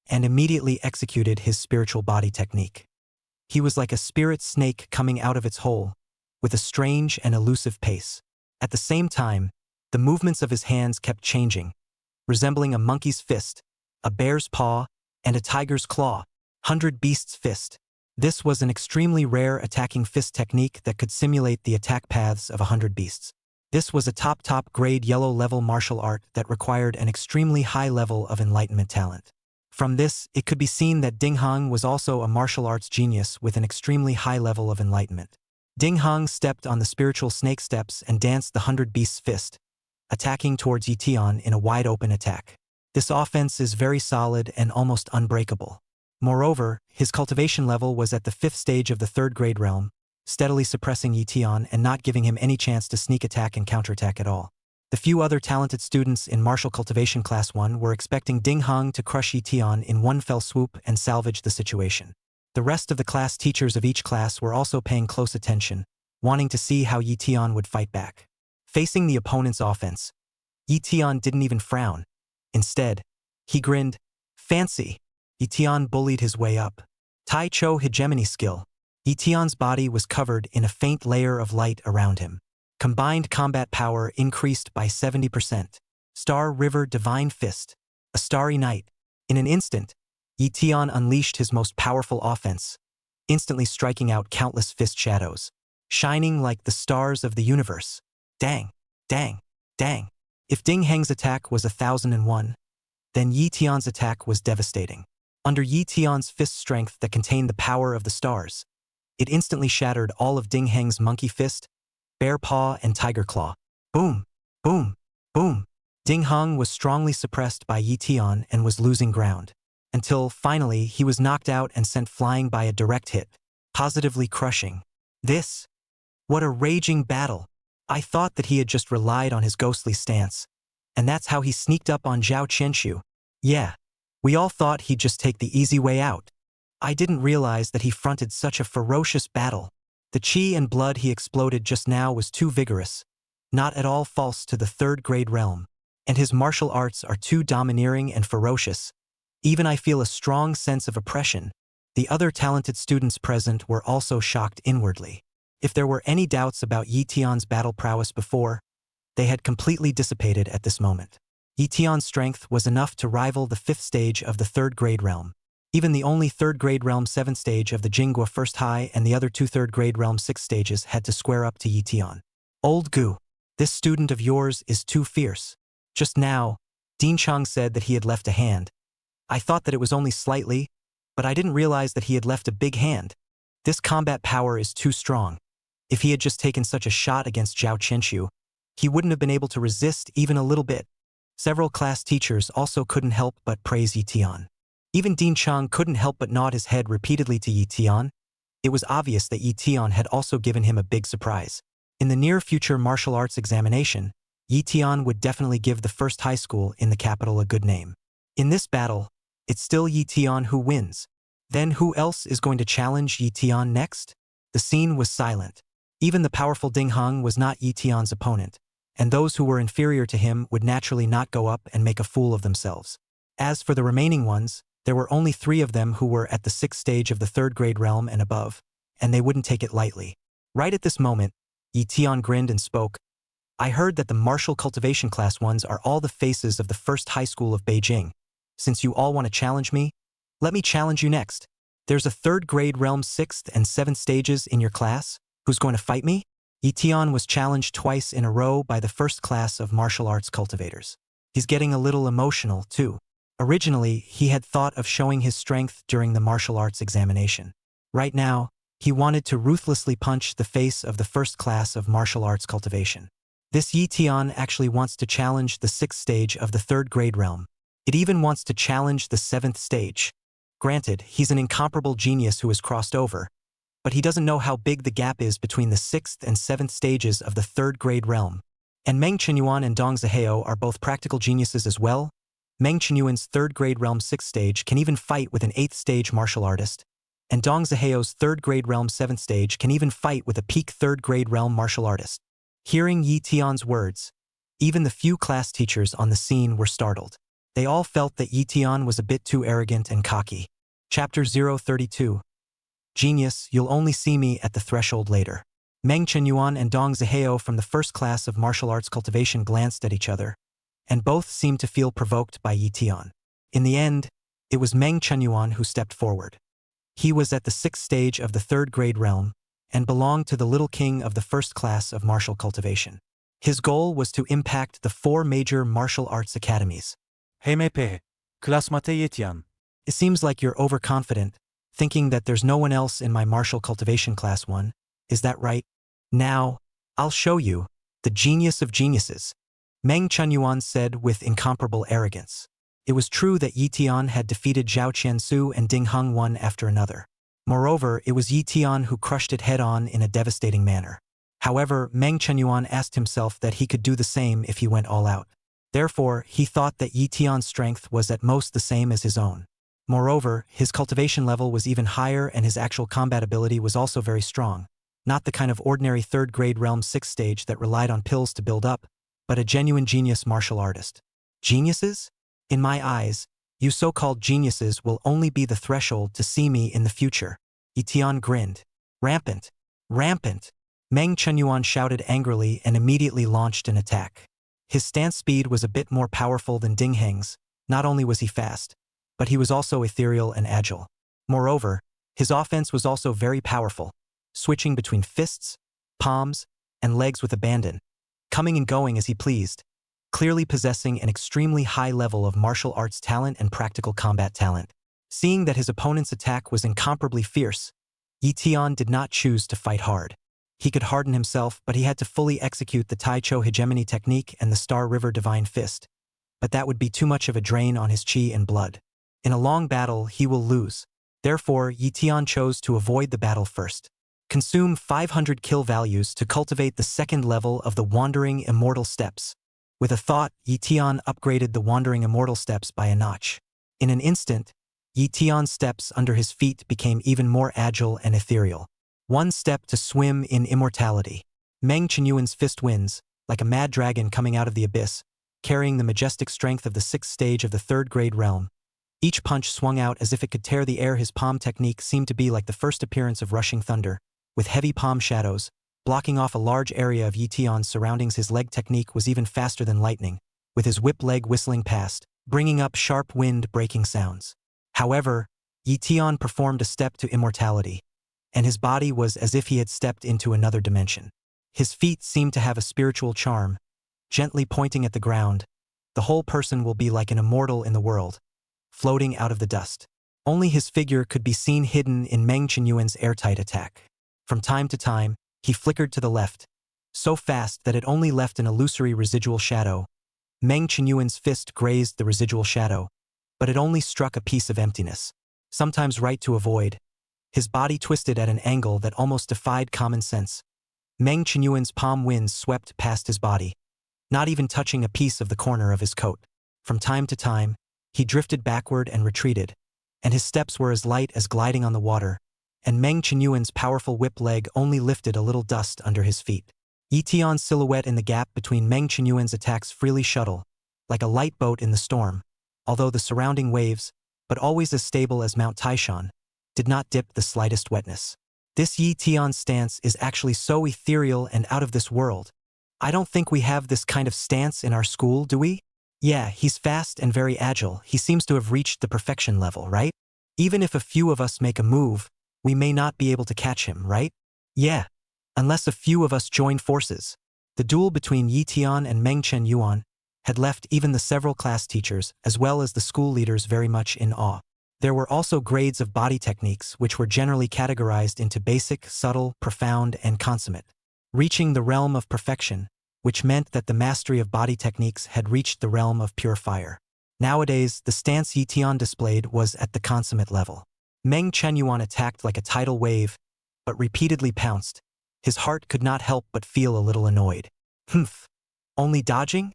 and immediately executed his spiritual body technique. He was like a spirit snake coming out of its hole, with a strange and elusive pace. At the same time, the movements of his hands kept changing, resembling a monkey's fist, a bear's paw, and a tiger's claw. 100 Beasts Fist. This was an extremely rare attacking fist technique that could simulate the attack paths of 100 beasts. This was a top grade yellow-level martial art that required an extremely high level of enlightenment talent. From this, it could be seen that Ding Heng was also a martial arts genius with an extremely high level of enlightenment. Ding Heng stepped on the spiritual snake steps and danced the 100 Beasts Fist, attacking towards Yi Tian in a wide-open attack. This offense is very solid and almost unbreakable. Moreover, his cultivation level was at the 5th stage of the 3rd grade realm, steadily suppressing Yi Tian and not giving him any chance to sneak attack and counterattack at all. The few other talented students in martial cultivation class 1 were expecting Ding Heng to crush Yi Tian in one fell swoop and salvage the situation. The rest of the class teachers of each class were also paying close attention, wanting to see how Yi Tian would fight back. Facing the opponent's offense, Yi Tian didn't even frown. Instead, he grinned, Fancy. Yi Tian bullied his way up. Tai Cho hegemony skill. Yi Tian's body was covered in a faint layer of light around him. Combined combat power increased by 70%. Star River Divine Fist. A starry night. In an instant, Yi Tian unleashed his most powerful offense, instantly striking out countless fist shadows, shining like the stars of the universe. Dang, dang, dang. If Ding Heng's attack was 1001, then Yi Tian's attack was devastating. Under Yi Tian's fist strength that contained the power of the stars, it instantly shattered all of Ding Heng's monkey fist, bear paw, and tiger claw. Boom, boom, boom. Ding Heng was strongly suppressed by Yi Tian and was losing ground, until, finally, he was knocked out and sent flying by a direct hit, positively crushing. What a raging battle! I thought that he had just relied on his ghostly stance, and that's how he sneaked up on Zhao Qianshu. Yeah, we all thought he'd just take the easy way out. I didn't realize that he fronted such a ferocious battle. The chi and blood he exploded just now was too vigorous, not at all false to the third-grade realm, and his martial arts are too domineering and ferocious. Even I feel a strong sense of oppression. The other talented students present were also shocked inwardly. If there were any doubts about Yi Tian's battle prowess before, they had completely dissipated at this moment. Yi Tian's strength was enough to rival the 5th stage of the third-grade realm. Even the only third-grade realm 7th stage of the Jinghua First High and the other 2 third-grade realm 6 stages had to square up to Yi Tian. Old Gu, this student of yours is too fierce. Just now, Dean Chang said that he had left a hand. I thought that it was only slightly, but I didn't realize that he had left a big hand. This combat power is too strong. If he had just taken such a shot against Zhao Qianshu, he wouldn't have been able to resist even a little bit. Several class teachers also couldn't help but praise Yi Tian. Even Dean Chang couldn't help but nod his head repeatedly to Yi Tian. It was obvious that Yi Tian had also given him a big surprise. In the near-future martial arts examination, Yi Tian would definitely give the first high school in the capital a good name. In this battle, it's still Yi Tian who wins. Then who else is going to challenge Yi Tian next? The scene was silent. Even the powerful Ding Heng was not Yi Tian's opponent, and those who were inferior to him would naturally not go up and make a fool of themselves. As for the remaining ones, there were only 3 of them who were at the 6th stage of the third-grade realm and above, and they wouldn't take it lightly. Right at this moment, Yi Tian grinned and spoke. I heard that the martial cultivation class ones are all the faces of the first high school of Beijing. Since you all want to challenge me, let me challenge you next. There's a third-grade realm 6th and 7th stages in your class. Who's going to fight me? Yi Tian was challenged twice in a row by the first class of martial arts cultivators. He's getting a little emotional, too. Originally, he had thought of showing his strength during the martial arts examination. Right now, he wanted to ruthlessly punch the face of the first class of martial arts cultivation. This Yi Tian actually wants to challenge the 6th stage of the third-grade realm. It even wants to challenge the 7th stage. Granted, he's an incomparable genius who has crossed over, but he doesn't know how big the gap is between the 6th and 7th stages of the third-grade realm. And Meng Qinyuan and Dong Zihao are both practical geniuses as well. Meng Qinyuan's third-grade realm 6th stage can even fight with an 8th stage martial artist, and Dong Zihao's third-grade realm 7th stage can even fight with a peak third-grade realm martial artist. Hearing Yi Tian's words, even the few class teachers on the scene were startled. They all felt that Yi Tian was a bit too arrogant and cocky. Chapter 032. Genius, you'll only see me at the threshold later. Meng Qinyuan and Dong Zihao from the first class of martial arts cultivation glanced at each other, and both seemed to feel provoked by Yi Tian. In the end, it was Meng Qinyuan who stepped forward. He was at the 6th stage of the third-grade realm, and belonged to the little king of the first class of martial cultivation. His goal was to impact the 4 major martial arts academies. MP, class mate Yi Tian. It seems like you're overconfident, thinking that there's no one else in my martial cultivation class 1. Is that right? Now, I'll show you, the genius of geniuses. Meng Qinyuan said with incomparable arrogance. It was true that Yi Tian had defeated Zhao Qiansu and Ding Heng one after another. Moreover, it was Yi Tian who crushed it head-on in a devastating manner. However, Meng Qinyuan asked himself that he could do the same if he went all out. Therefore, he thought that Yi Tian's strength was at most the same as his own. Moreover, his cultivation level was even higher and his actual combat ability was also very strong. Not the kind of ordinary third-grade realm 6th stage that relied on pills to build up, but a genuine genius martial artist. Geniuses? In my eyes, You so-called geniuses will only be the threshold to see me in the future. Lu Tian grinned. Rampant. Rampant. Meng Chenyuan shouted angrily and immediately launched an attack. His stance speed was a bit more powerful than Ding Heng's. Not only was he fast, but he was also ethereal and agile. Moreover, his offense was also very powerful, switching between fists, palms, and legs with abandon, coming and going as he pleased, clearly possessing an extremely high level of martial arts talent and practical combat talent. Seeing that his opponent's attack was incomparably fierce, Lu Tian did not choose to fight hard. He could harden himself, but he had to fully execute the Taicho Hegemony technique and the Star River Divine Fist. But that would be too much of a drain on his chi and blood. In a long battle, he will lose. Therefore, Lu Tian chose to avoid the battle first. Consume 500 kill values to cultivate the second level of the Wandering Immortal Steps. With a thought, Lu Tian upgraded the Wandering Immortal Steps by a notch. In an instant, Lu Tian's steps under his feet became even more agile and ethereal. One step to swim in immortality. Meng Chenyuan's fist wins, like a mad dragon coming out of the abyss, carrying the majestic strength of the 6th stage of the 3rd grade realm. Each punch swung out as if it could tear the air. His palm technique seemed to be like the first appearance of rushing thunder, with heavy palm shadows, blocking off a large area of Lu Tian's surroundings. His leg technique was even faster than lightning, with his whip leg whistling past, bringing up sharp wind-breaking sounds. However, Lu Tian performed a step to immortality, and his body was as if he had stepped into another dimension. His feet seemed to have a spiritual charm, gently pointing at the ground. The whole person will be like an immortal in the world, floating out of the dust. Only his figure could be seen hidden in Meng Chenyuan's airtight attack. From time to time, he flickered to the left, so fast that it only left an illusory residual shadow. Meng Chenyuan's fist grazed the residual shadow, but it only struck a piece of emptiness. Sometimes right to avoid. His body twisted at an angle that almost defied common sense. Meng Chenyuan's palm winds swept past his body, not even touching a piece of the corner of his coat. From time to time, he drifted backward and retreated, and his steps were as light as gliding on the water, and Meng Chenyuan's powerful whip leg only lifted a little dust under his feet. Lu Tian's silhouette in the gap between Meng Chenyuan's attacks freely shuttle, like a light boat in the storm, although the surrounding waves, but always as stable as Mount Taishan, did not dip the slightest wetness. This Lu Tian stance is actually so ethereal and out of this world. I don't think we have this kind of stance in our school, do we? Yeah, he's fast and very agile. He seems to have reached the perfection level, right? Even if a few of us make a move, we may not be able to catch him, right? Yeah, unless a few of us join forces. The duel between Lu Tian and Meng Chenyuan had left even the several class teachers, as well as the school leaders, very much in awe. There were also grades of body techniques which were generally categorized into basic, subtle, profound, and consummate, reaching the realm of perfection, which meant that the mastery of body techniques had reached the realm of pure fire. Nowadays, the stance Lu Tian displayed was at the consummate level. Meng Chenyuan attacked like a tidal wave, but repeatedly pounced. His heart could not help but feel a little annoyed. Humph! Only dodging?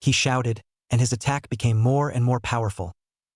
He shouted, and his attack became more and more powerful.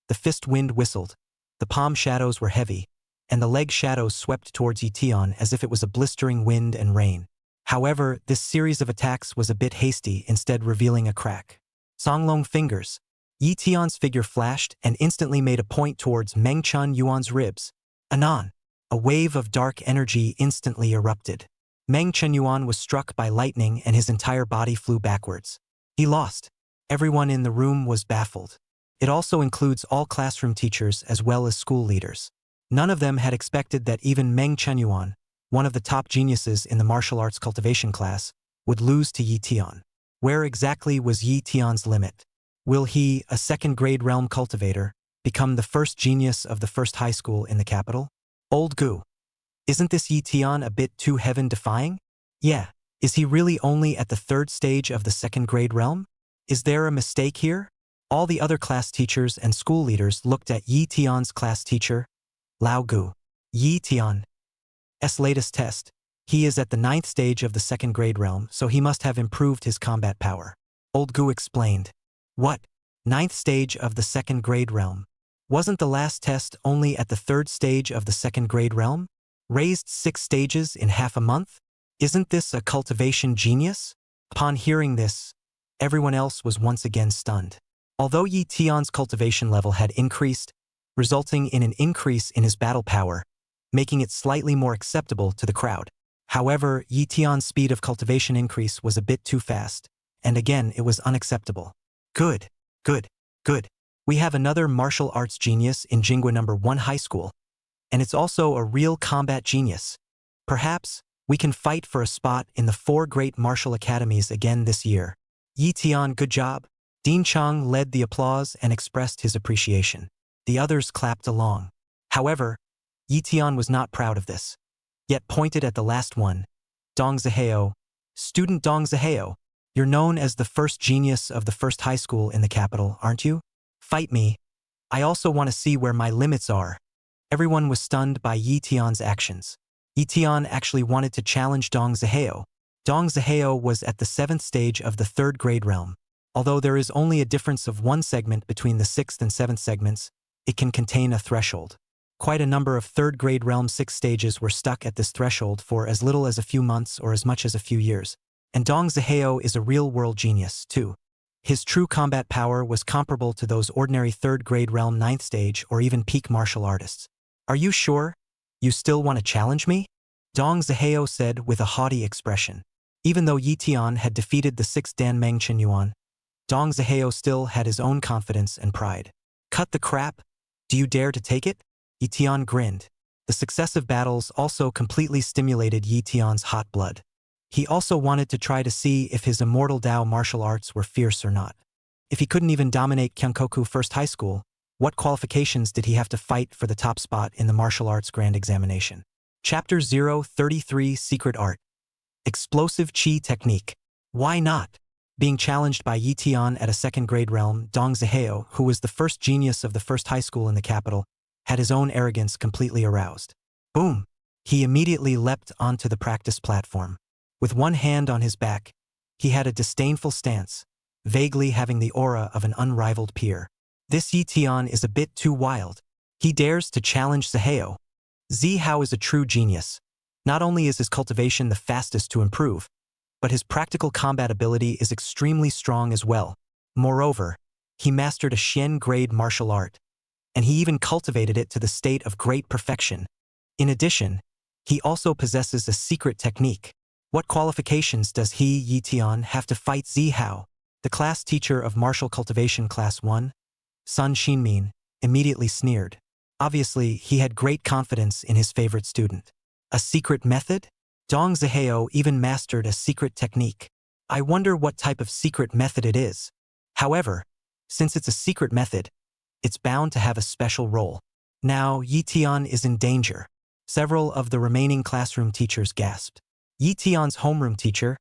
The fist wind whistled, the palm shadows were heavy, and the leg shadows swept towards Lu Tian as if it was a blistering wind and rain. However, this series of attacks was a bit hasty, instead revealing a crack. Songlong fingers. Lu Tian's figure flashed and instantly made a point towards Meng Chenyuan's ribs. Anon, a wave of dark energy instantly erupted. Meng Chenyuan was struck by lightning and his entire body flew backwards. He lost. Everyone in the room was baffled. It also includes all classroom teachers as well as school leaders. None of them had expected that even Meng Chenyuan, one of the top geniuses in the martial arts cultivation class, would lose to Lu Tian. Where exactly was Lu Tian's limit? Will he, a 2nd grade realm cultivator, become the first genius of the first high school in the capital? Old Gu. Isn't this Lu Tian a bit too heaven-defying? Yeah. Is he really only at the 3rd stage of the 2nd grade realm? Is there a mistake here? All the other class teachers and school leaders looked at Lu Tian's class teacher, Lao Gu. Lu Tian's latest test. He is at the 9th stage of the 2nd grade realm, so he must have improved his combat power. Old Gu explained. What? 9th stage of the 2nd grade realm? Wasn't the last test only at the 3rd stage of the 2nd grade realm? Raised 6 stages in half a month? Isn't this a cultivation genius? Upon hearing this, everyone else was once again stunned. Although Yi Tian's cultivation level had increased, resulting in an increase in his battle power, making it slightly more acceptable to the crowd. However, Yi Tian's speed of cultivation increase was a bit too fast, and again it was unacceptable. Good, good, good. We have another martial arts genius in Jingwa number 1 high school, and it's also a real combat genius. Perhaps we can fight for a spot in the 4 great martial academies again this year. Yi Tian, good job. Dean Chang led the applause and expressed his appreciation. The others clapped along. However, Yi Tian was not proud of this, yet pointed at the last one. Dong Zihao, student Dong Zihao, you're known as the first genius of the first high school in the capital, aren't you? Fight me. I also want to see where my limits are. Everyone was stunned by Yi Tian's actions. Yi Tian actually wanted to challenge Dong Zihao. Dong Zihao was at the 7th stage of the 3rd grade realm. Although there is only a difference of 1 segment between the 6th and 7th segments, it can contain a threshold. Quite a number of 3rd grade realm 6 stages were stuck at this threshold for as little as a few months or as much as a few years. And Dong Zihao is a real-world genius, too. His true combat power was comparable to those ordinary 3rd grade realm 9th stage or even peak martial artists. Are you sure? You still want to challenge me? Dong Zihao said with a haughty expression. Even though Yi Tian had defeated the 6th Dan Meng Chen Yuan, Dong Zihao still had his own confidence and pride. Cut the crap? Do you dare to take it? Yi Tian grinned. The successive battles also completely stimulated Yi Tian's hot blood. He also wanted to try to see if his immortal Dao martial arts were fierce or not. If he couldn't even dominate Kyungkoku First High School, what qualifications did he have to fight for the top spot in the martial arts grand examination? Chapter 033 Secret Art. Explosive Chi Technique. Why not? Being challenged by Yi Tian at a 2nd grade realm, Dong Zihao, who was the first genius of the first high school in the capital, had his own arrogance completely aroused. Boom! He immediately leapt onto the practice platform. With one hand on his back, he had a disdainful stance, vaguely having the aura of an unrivaled peer. This Yi Tian is a bit too wild. He dares to challenge Zihao. Zihao is a true genius. Not only is his cultivation the fastest to improve, but his practical combat ability is extremely strong as well. Moreover, he mastered a Xian grade martial art, and he even cultivated it to the state of great perfection. In addition, he also possesses a secret technique. What qualifications does he, Yi Tian, have to fight Zihao? The class teacher of Martial Cultivation Class 1, Sun Xinmin, immediately sneered. Obviously, he had great confidence in his favorite student. A secret method? Dong Zihao even mastered a secret technique. I wonder what type of secret method it is. However, since it's a secret method, it's bound to have a special role. Now, Yi Tian is in danger. Several of the remaining classroom teachers gasped. Yi Tian's homeroom teacher,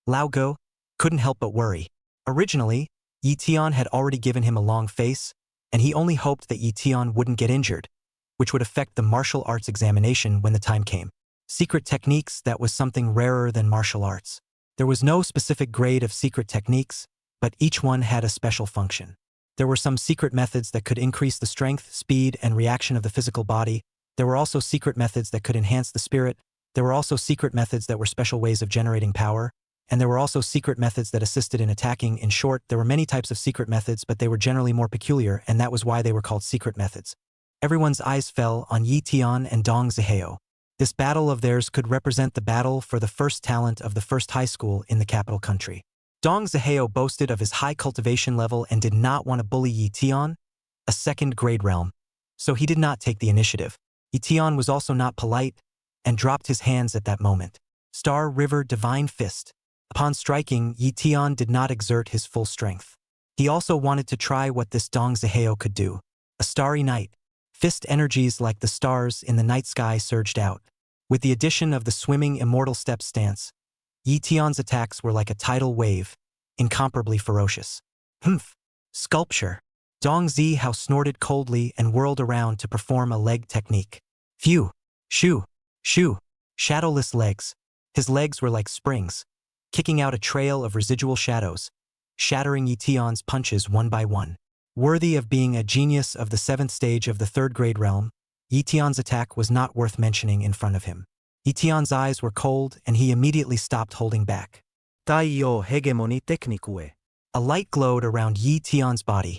Lao Go, couldn't help but worry. Originally, Yi Tian had already given him a long face, and he only hoped that Yi Tian wouldn't get injured, which would affect the martial arts examination when the time came. Secret techniques, that was something rarer than martial arts. There was no specific grade of secret techniques, but each one had a special function. There were some secret methods that could increase the strength, speed, and reaction of the physical body. There were also secret methods that could enhance the spirit. There were also secret methods that were special ways of generating power. And there were also secret methods that assisted in attacking. In short, there were many types of secret methods, but they were generally more peculiar, and that was why they were called secret methods. Everyone's eyes fell on Yi Tian and Dong Zihao. This battle of theirs could represent the battle for the first talent of the first high school in the capital country. Dong Zihao boasted of his high cultivation level and did not want to bully Yi Tian, a 2nd grade realm, so he did not take the initiative. Yi Tian was also not polite and dropped his hands at that moment. Star River Divine Fist. Upon striking, Yi Tian did not exert his full strength. He also wanted to try what this Dong Zihao could do. A starry night. Fist energies like the stars in the night sky surged out. With the addition of the swimming immortal step stance, Yi Tian's attacks were like a tidal wave, incomparably ferocious. Humph! Sculpture. Dong Zihao snorted coldly and whirled around to perform a leg technique. Phew! Shoo! Shoo! Shadowless legs. His legs were like springs, kicking out a trail of residual shadows, shattering Yi Tian's punches one by one. Worthy of being a genius of the 7th stage of the 3rd grade realm, Yi Tian's attack was not worth mentioning in front of him. Yi Tian's eyes were cold, and he immediately stopped holding back. Taiyo Hegemony Technique. A light glowed around Yi Tian's body.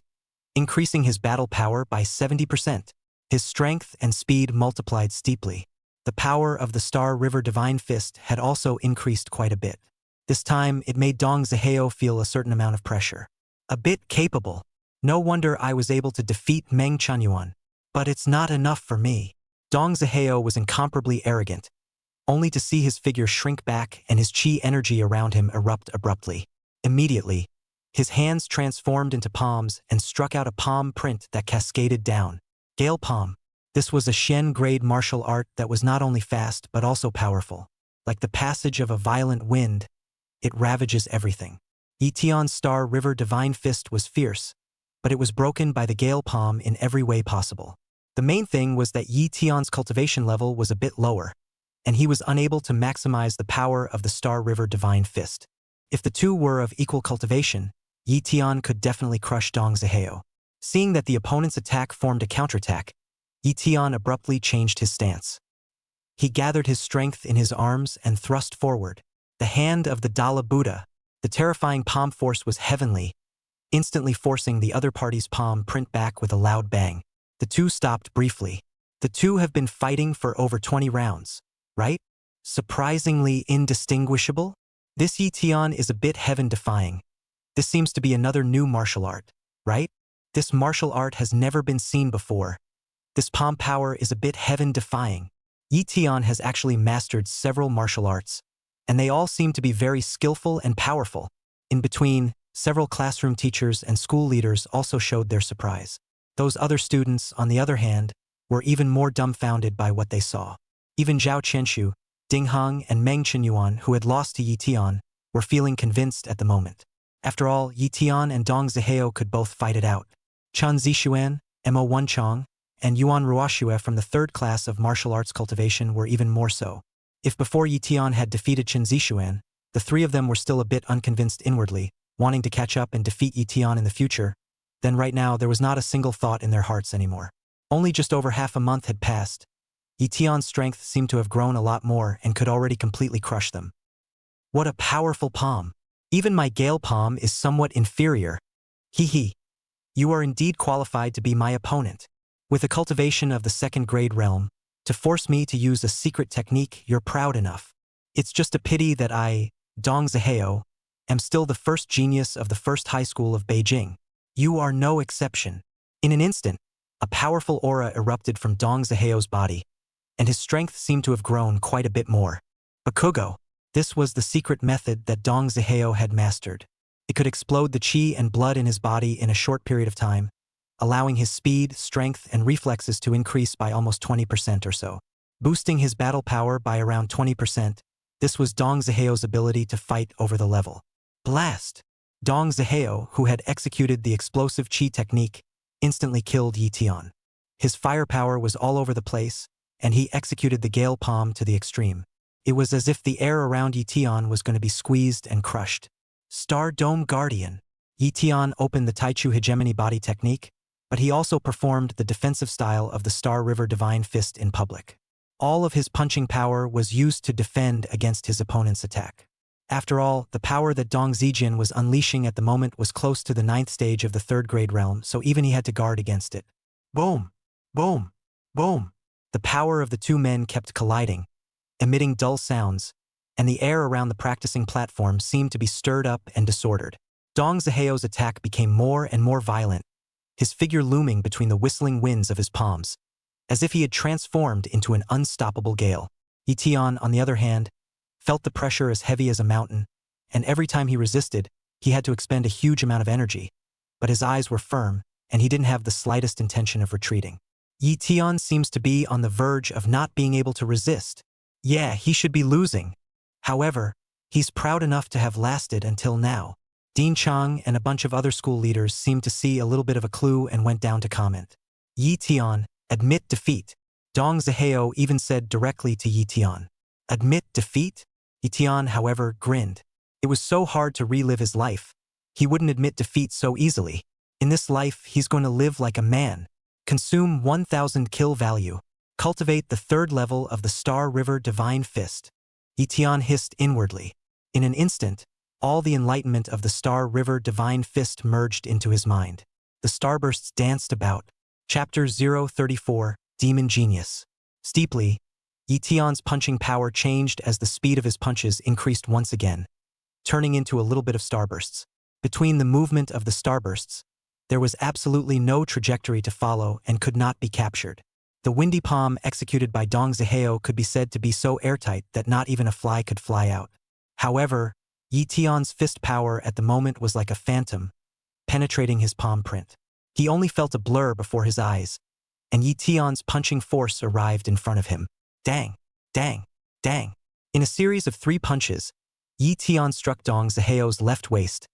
increasing his battle power by 70%. His strength and speed multiplied steeply. The power of the Star River Divine Fist had also increased quite a bit. This time, it made Dong Zihao feel a certain amount of pressure. A bit capable. No wonder I was able to defeat Meng Chunyuan. But it's not enough for me. Dong Zihao was incomparably arrogant, only to see his figure shrink back and his chi energy around him erupt abruptly. Immediately, his hands transformed into palms and struck out a palm print that cascaded down. Gale Palm. This was a Shen-grade martial art that was not only fast but also powerful. Like the passage of a violent wind, it ravages everything. Yi Tian's Star River Divine Fist was fierce, but it was broken by the Gale Palm in every way possible. The main thing was that Yi Tian's cultivation level was a bit lower, and he was unable to maximize the power of the Star River Divine Fist. If the two were of equal cultivation, Yi Tian could definitely crush Dong Zihao. Seeing that the opponent's attack formed a counterattack, Yi Tian abruptly changed his stance. He gathered his strength in his arms and thrust forward. The hand of the Dala Buddha, the terrifying palm force was heavenly, instantly forcing the other party's palm print back with a loud bang. The two stopped briefly. The two have been fighting for over 20 rounds, right? Surprisingly indistinguishable? This Yi Tian is a bit heaven-defying. This seems to be another new martial art, right? This martial art has never been seen before. This palm power is a bit heaven-defying. Yi Tian has actually mastered several martial arts, and they all seem to be very skillful and powerful. In between, several classroom teachers and school leaders also showed their surprise. Those other students, on the other hand, were even more dumbfounded by what they saw. Even Zhao Qianshu, Ding Hong, and Meng Chunyuan, who had lost to Yi Tian, were feeling convinced at the moment. After all, Yi Tian and Dong Zihao could both fight it out. Chunzi Challenged, Mo Wenchong, and Yuan Ruoxue from the third class of martial arts cultivation were even more so. If before Yi Tian had defeated Chunzi Challenged, the three of them were still a bit unconvinced inwardly, wanting to catch up and defeat Yi Tian in the future, then right now there was not a single thought in their hearts anymore. Only just over half a month had passed. Yi Tian's strength seemed to have grown a lot more and could already completely crush them. What a powerful palm. Even my Gale Palm is somewhat inferior. Hee. You are indeed qualified to be my opponent. With a cultivation of the second-grade realm, to force me to use a secret technique, you're proud enough. It's just a pity that I, Dong Zihao, am still the first genius of the first high school of Beijing. You are no exception. In an instant, a powerful aura erupted from Dong Zihao's body, and his strength seemed to have grown quite a bit more. Bakugo. This was the secret method that Dong Zihao had mastered. It could explode the chi and blood in his body in a short period of time, allowing his speed, strength, and reflexes to increase by almost 20% or so. Boosting his battle power by around 20%, this was Dong Zihao's ability to fight over the level. Blast! Dong Zihao, who had executed the explosive chi technique, instantly killed Yi Tian. His firepower was all over the place, and he executed the Gale Palm to the extreme. It was as if the air around Yi Tian was going to be squeezed and crushed. Star Dome Guardian. Yi Tian opened the Taichu Hegemony body technique, but he also performed the defensive style of the Star River Divine Fist in public. All of his punching power was used to defend against his opponent's attack. After all, the power that Dong Zijin was unleashing at the moment was close to the 9th stage of the third-grade realm, so even he had to guard against it. Boom! Boom! Boom! The power of the two men kept colliding, emitting dull sounds, and the air around the practicing platform seemed to be stirred up and disordered. Dong Zihao's attack became more and more violent, his figure looming between the whistling winds of his palms, as if he had transformed into an unstoppable gale. Yi Tian, on the other hand, felt the pressure as heavy as a mountain, and every time he resisted, he had to expend a huge amount of energy, but his eyes were firm, and he didn't have the slightest intention of retreating. Yi Tian seems to be on the verge of not being able to resist. Yeah, he should be losing. However, he's proud enough to have lasted until now. Dean Chang and a bunch of other school leaders seemed to see a little bit of a clue and went down to comment. Yi Tian, admit defeat. Dong Zihao even said directly to Yi Tian. Admit defeat? Yi Tian, however, grinned. It was so hard to relive his life. He wouldn't admit defeat so easily. In this life, he's going to live like a man. Consume 1,000 kill value. Cultivate the 3rd level of the Star River Divine Fist. Yi Tian hissed inwardly. In an instant, all the enlightenment of the Star River Divine Fist merged into his mind. The starbursts danced about. Chapter 034, Demon Genius. Steeply, Yi Tian's punching power changed as the speed of his punches increased once again, turning into a little bit of starbursts. Between the movement of the starbursts, there was absolutely no trajectory to follow and could not be captured. The windy palm executed by Dong Zihao could be said to be so airtight that not even a fly could fly out. However, Yi Tian's fist power at the moment was like a phantom, penetrating his palm print. He only felt a blur before his eyes, and Yi Tian's punching force arrived in front of him. Dang, dang, dang. In a series of 3 punches, Yi Tian struck Dong Zihao's left waist,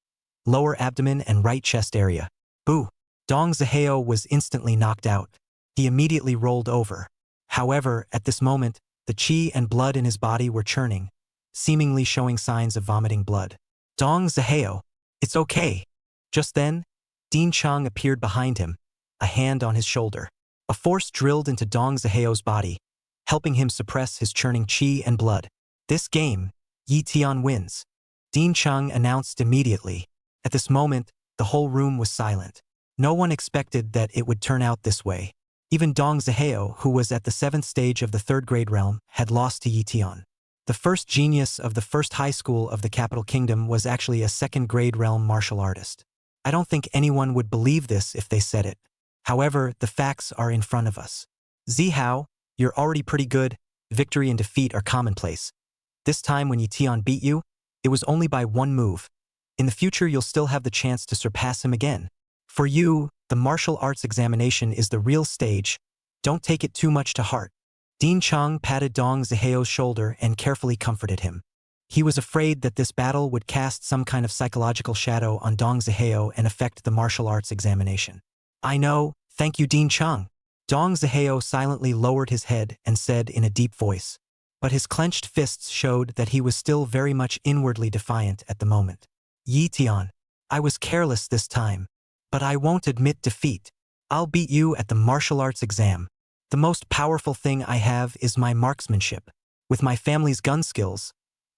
lower abdomen and right chest area. Boo! Dong Zihao was instantly knocked out. He immediately rolled over. However, at this moment, the qi and blood in his body were churning, seemingly showing signs of vomiting blood. Dong Zihao, it's okay. Just then, Dean Chang appeared behind him, a hand on his shoulder. A force drilled into Dong Zihao's body, helping him suppress his churning qi and blood. This game, Yi Tian wins, Dean Chang announced immediately. At this moment, the whole room was silent. No one expected that it would turn out this way. Even Dong Zihao, who was at the 7th stage of the 3rd grade realm, had lost to Yi Tian. The first genius of the first high school of the capital kingdom was actually a 2nd grade realm martial artist. I don't think anyone would believe this if they said it. However, the facts are in front of us. Zihao, you're already pretty good. Victory and defeat are commonplace. This time when Yi Tian beat you, it was only by 1 move. In the future you'll still have the chance to surpass him again. For you, the martial arts examination is the real stage. Don't take it too much to heart. Dean Chang patted Dong Zihao's shoulder and carefully comforted him. He was afraid that this battle would cast some kind of psychological shadow on Dong Zihao and affect the martial arts examination. I know, thank you Dean Chang. Dong Zihao silently lowered his head and said in a deep voice. But his clenched fists showed that he was still very much inwardly defiant at the moment. Yi Tian, I was careless this time. But I won't admit defeat. I'll beat you at the martial arts exam. The most powerful thing I have is my marksmanship. With my family's gun skills,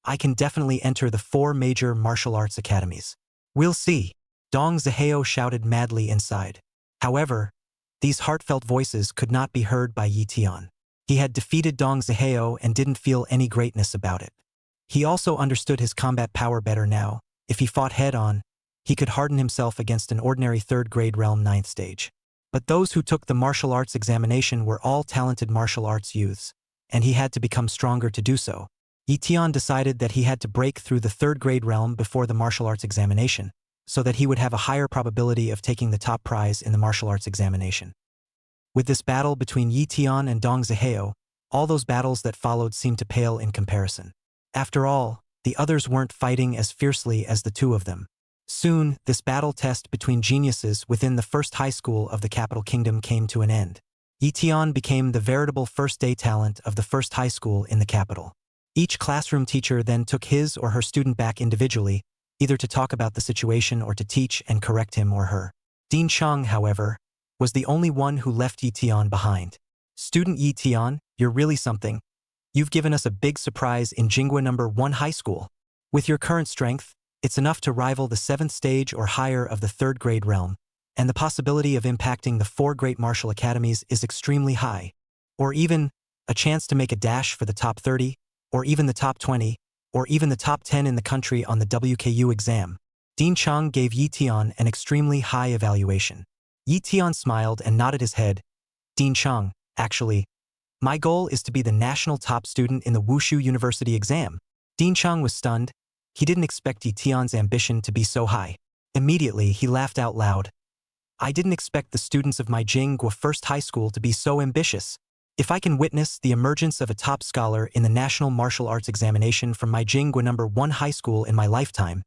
I can definitely enter the 4 major martial arts academies. We'll see. Dong Zihao shouted madly inside. However, these heartfelt voices could not be heard by Yi Tian. He had defeated Dong Zihao and didn't feel any greatness about it. He also understood his combat power better now. If he fought head-on, he could harden himself against an ordinary 3rd grade realm 9th stage. But those who took the martial arts examination were all talented martial arts youths, and he had to become stronger to do so. Yi Tian decided that he had to break through the 3rd grade realm before the martial arts examination, so that he would have a higher probability of taking the top prize in the martial arts examination. With this battle between Yi Tian and Dong Zihao, all those battles that followed seemed to pale in comparison. After all, the others weren't fighting as fiercely as the 2 of them. Soon, this battle test between geniuses within the first high school of the capital kingdom came to an end. Yi Tian became the veritable first-day talent of the first high school in the capital. Each classroom teacher then took his or her student back individually, either to talk about the situation or to teach and correct him or her. Dean Chang, however, was the only one who left Yi Tian behind. Student Yi Tian, you're really something. You've given us a big surprise in Jinghua No. 1 high school. With your current strength, it's enough to rival the 7th stage or higher of the 3rd grade realm, and the possibility of impacting the 4 great martial academies is extremely high. Or even a chance to make a dash for the top 30, or even the top 20, or even the top 10 in the country on the WKU exam. Dean Chang gave Yi Tian an extremely high evaluation. Yi Tian smiled and nodded his head. Dean Chang, actually, my goal is to be the national top student in the Wushu University exam. Dean Chang was stunned. He didn't expect Yi Tian's ambition to be so high. Immediately, he laughed out loud. I didn't expect the students of my Jinghua First High School to be so ambitious. If I can witness the emergence of a top scholar in the National Martial Arts Examination from my Jinghua No. 1 high school in my lifetime,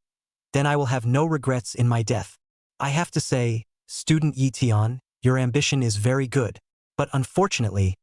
then I will have no regrets in my death. I have to say, student Yi Tian, your ambition is very good. But unfortunately,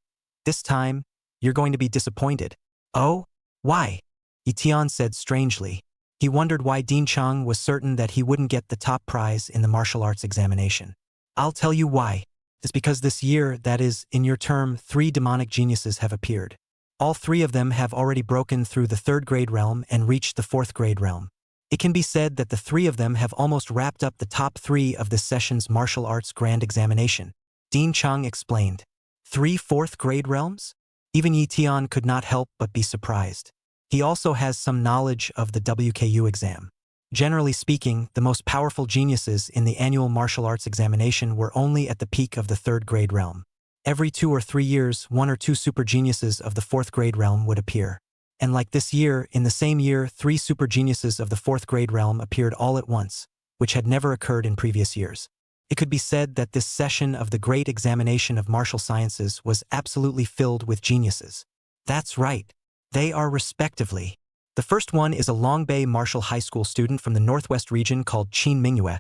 this time, you're going to be disappointed. Oh? Why? Yi Tian said strangely. He wondered why Dean Chang was certain that he wouldn't get the top prize in the martial arts examination. I'll tell you why. It's because this year, that is, in your term, 3 demonic geniuses have appeared. All 3 of them have already broken through the 3rd grade realm and reached the 4th grade realm. It can be said that the three of them have almost wrapped up the top three of this session's martial arts grand examination. Dean Chung explained. 3 fourth grade realms? Even Yi Tian could not help but be surprised. He also has some knowledge of the WKU exam. Generally speaking, the most powerful geniuses in the annual martial arts examination were only at the peak of the 3rd grade realm. Every 2 or 3 years, 1 or 2 super geniuses of the 4th grade realm would appear. And like this year, in the same year, 3 super geniuses of the 4th grade realm appeared all at once, which had never occurred in previous years. It could be said that this session of the great examination of martial sciences was absolutely filled with geniuses. That's right. They are respectively. The first one is a Long Bay Martial High School student from the Northwest region called Qin Mingyue.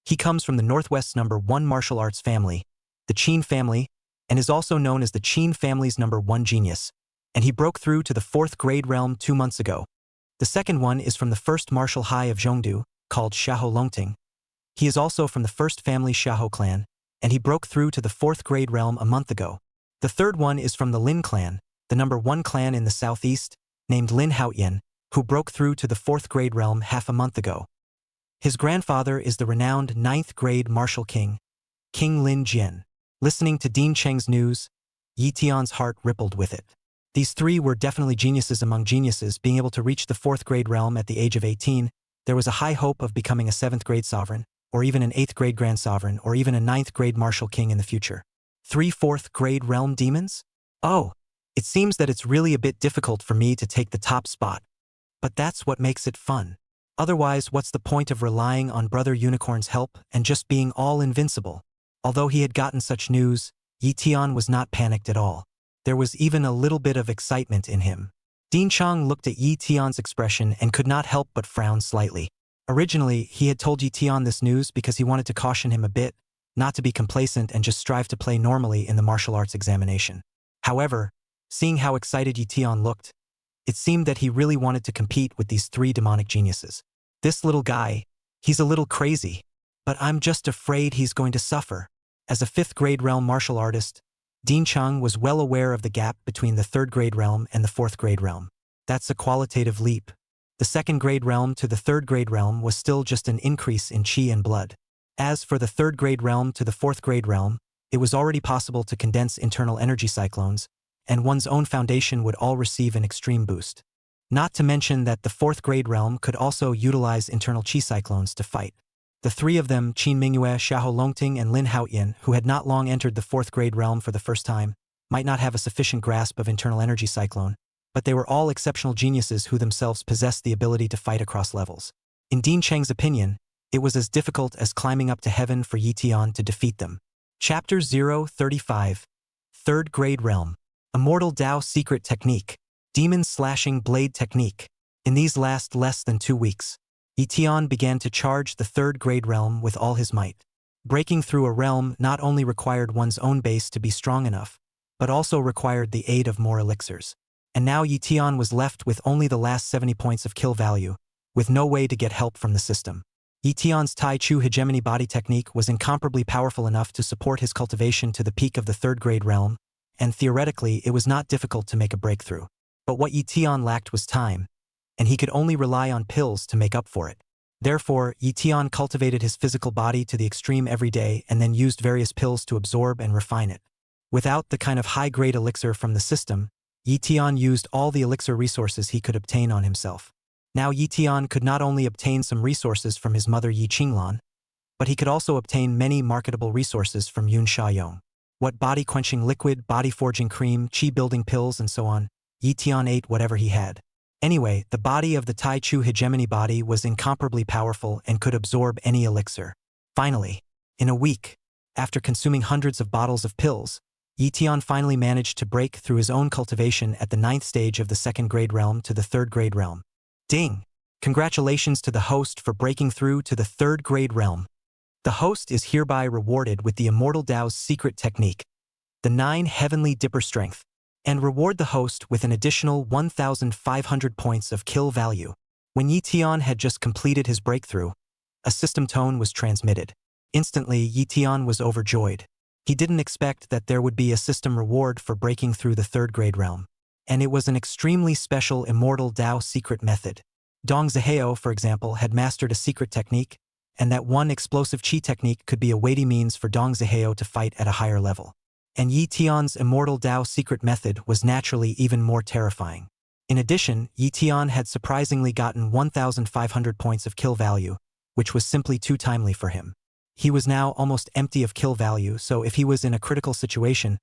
He comes from the Northwest's #1 martial arts family, the Qin family, and is also known as the Qin family's #1 genius, and he broke through to the 4th grade realm 2 months ago. The second one is from the first martial high of Zhongdu, called Xiahou Longting. He is also from the first family Xiahou clan, and he broke through to the 4th grade realm a month ago. The third one is from the Lin clan, the #1 clan in the southeast, named Lin Haoyan, who broke through to the 4th grade realm half a month ago. His grandfather is the renowned 9th grade martial king, King Lin Jian. Listening to Dean Cheng's news, Yi Tian's heart rippled with it. These three were definitely geniuses among geniuses. Being able to reach the 4th grade realm at the age of 18, there was a high hope of becoming a 7th grade sovereign, or even an 8th grade grand sovereign, or even a 9th grade martial king in the future. 3 4th grade realm demons? Oh, it seems that it's really a bit difficult for me to take the top spot. But that's what makes it fun. Otherwise, what's the point of relying on Brother Unicorn's help and just being all invincible? Although he had gotten such news, Yi Tian was not panicked at all. There was even a little bit of excitement in him. Dean Chang looked at Yi Tian's expression and could not help but frown slightly. Originally, he had told Yi Tian this news because he wanted to caution him a bit, not to be complacent and just strive to play normally in the martial arts examination. However, seeing how excited Yi Tian looked, it seemed that he really wanted to compete with these 3 demonic geniuses. This little guy, he's a little crazy, but I'm just afraid he's going to suffer. As a 5th grade realm martial artist, Dean Chung was well aware of the gap between the 3rd grade realm and the 4th grade realm. That's a qualitative leap. The 2nd grade realm to the 3rd grade realm was still just an increase in chi and blood. As for the 3rd grade realm to the 4th grade realm, it was already possible to condense internal energy cyclones, and one's own foundation would all receive an extreme boost. Not to mention that the 4th grade realm could also utilize internal chi cyclones to fight. The 3 of them, Qin Mingyue, Xiahou Longting, and Lin Haoyan, who had not long entered the 4th grade realm for the first time, might not have a sufficient grasp of internal energy cyclone, but they were all exceptional geniuses who themselves possessed the ability to fight across levels. In Dean Cheng's opinion, it was as difficult as climbing up to heaven for Yi Tian to defeat them. Chapter 035. 3rd grade realm. Immortal Dao secret technique. Demon slashing blade technique. In these last less than 2 weeks, Yi Tian began to charge the 3rd grade realm with all his might. Breaking through a realm not only required one's own base to be strong enough, but also required the aid of more elixirs. And now Yi Tian was left with only the last 70 points of kill value, with no way to get help from the system. Yi Tian's Tai Chu hegemony body technique was incomparably powerful enough to support his cultivation to the peak of the 3rd grade realm, and theoretically it was not difficult to make a breakthrough. But what Yi Tian lacked was time, and he could only rely on pills to make up for it. Therefore, Yi Tian cultivated his physical body to the extreme every day and then used various pills to absorb and refine it. Without the kind of high-grade elixir from the system, Yi Tian used all the elixir resources he could obtain on himself. Now Yi Tian could not only obtain some resources from his mother Yi Qinglan, but he could also obtain many marketable resources from Yun Xiaoyong. What body-quenching liquid, body-forging cream, chi-building pills, and so on, Yi Tian ate whatever he had. Anyway, the body of the Tai Chu hegemony body was incomparably powerful and could absorb any elixir. Finally, in a week, after consuming hundreds of bottles of pills, Yi Tian finally managed to break through his own cultivation at the 9th stage of the 2nd grade realm to the 3rd grade realm. Ding! Congratulations to the host for breaking through to the 3rd grade realm. The host is hereby rewarded with the Immortal Dao's secret technique, the 9 Heavenly Dipper Strength, and reward the host with an additional 1,500 points of kill value. When Yi Tian had just completed his breakthrough, a system tone was transmitted. Instantly, Yi Tian was overjoyed. He didn't expect that there would be a system reward for breaking through the 3rd grade realm, and it was an extremely special Immortal Dao secret method. Dong Zihao, for example, had mastered a secret technique, and that one explosive chi technique could be a weighty means for Dong Zihao to fight at a higher level. And Yi Tian's immortal Dao secret method was naturally even more terrifying. In addition, Yi Tian had surprisingly gotten 1,500 points of kill value, which was simply too timely for him. He was now almost empty of kill value, so if he was in a critical situation,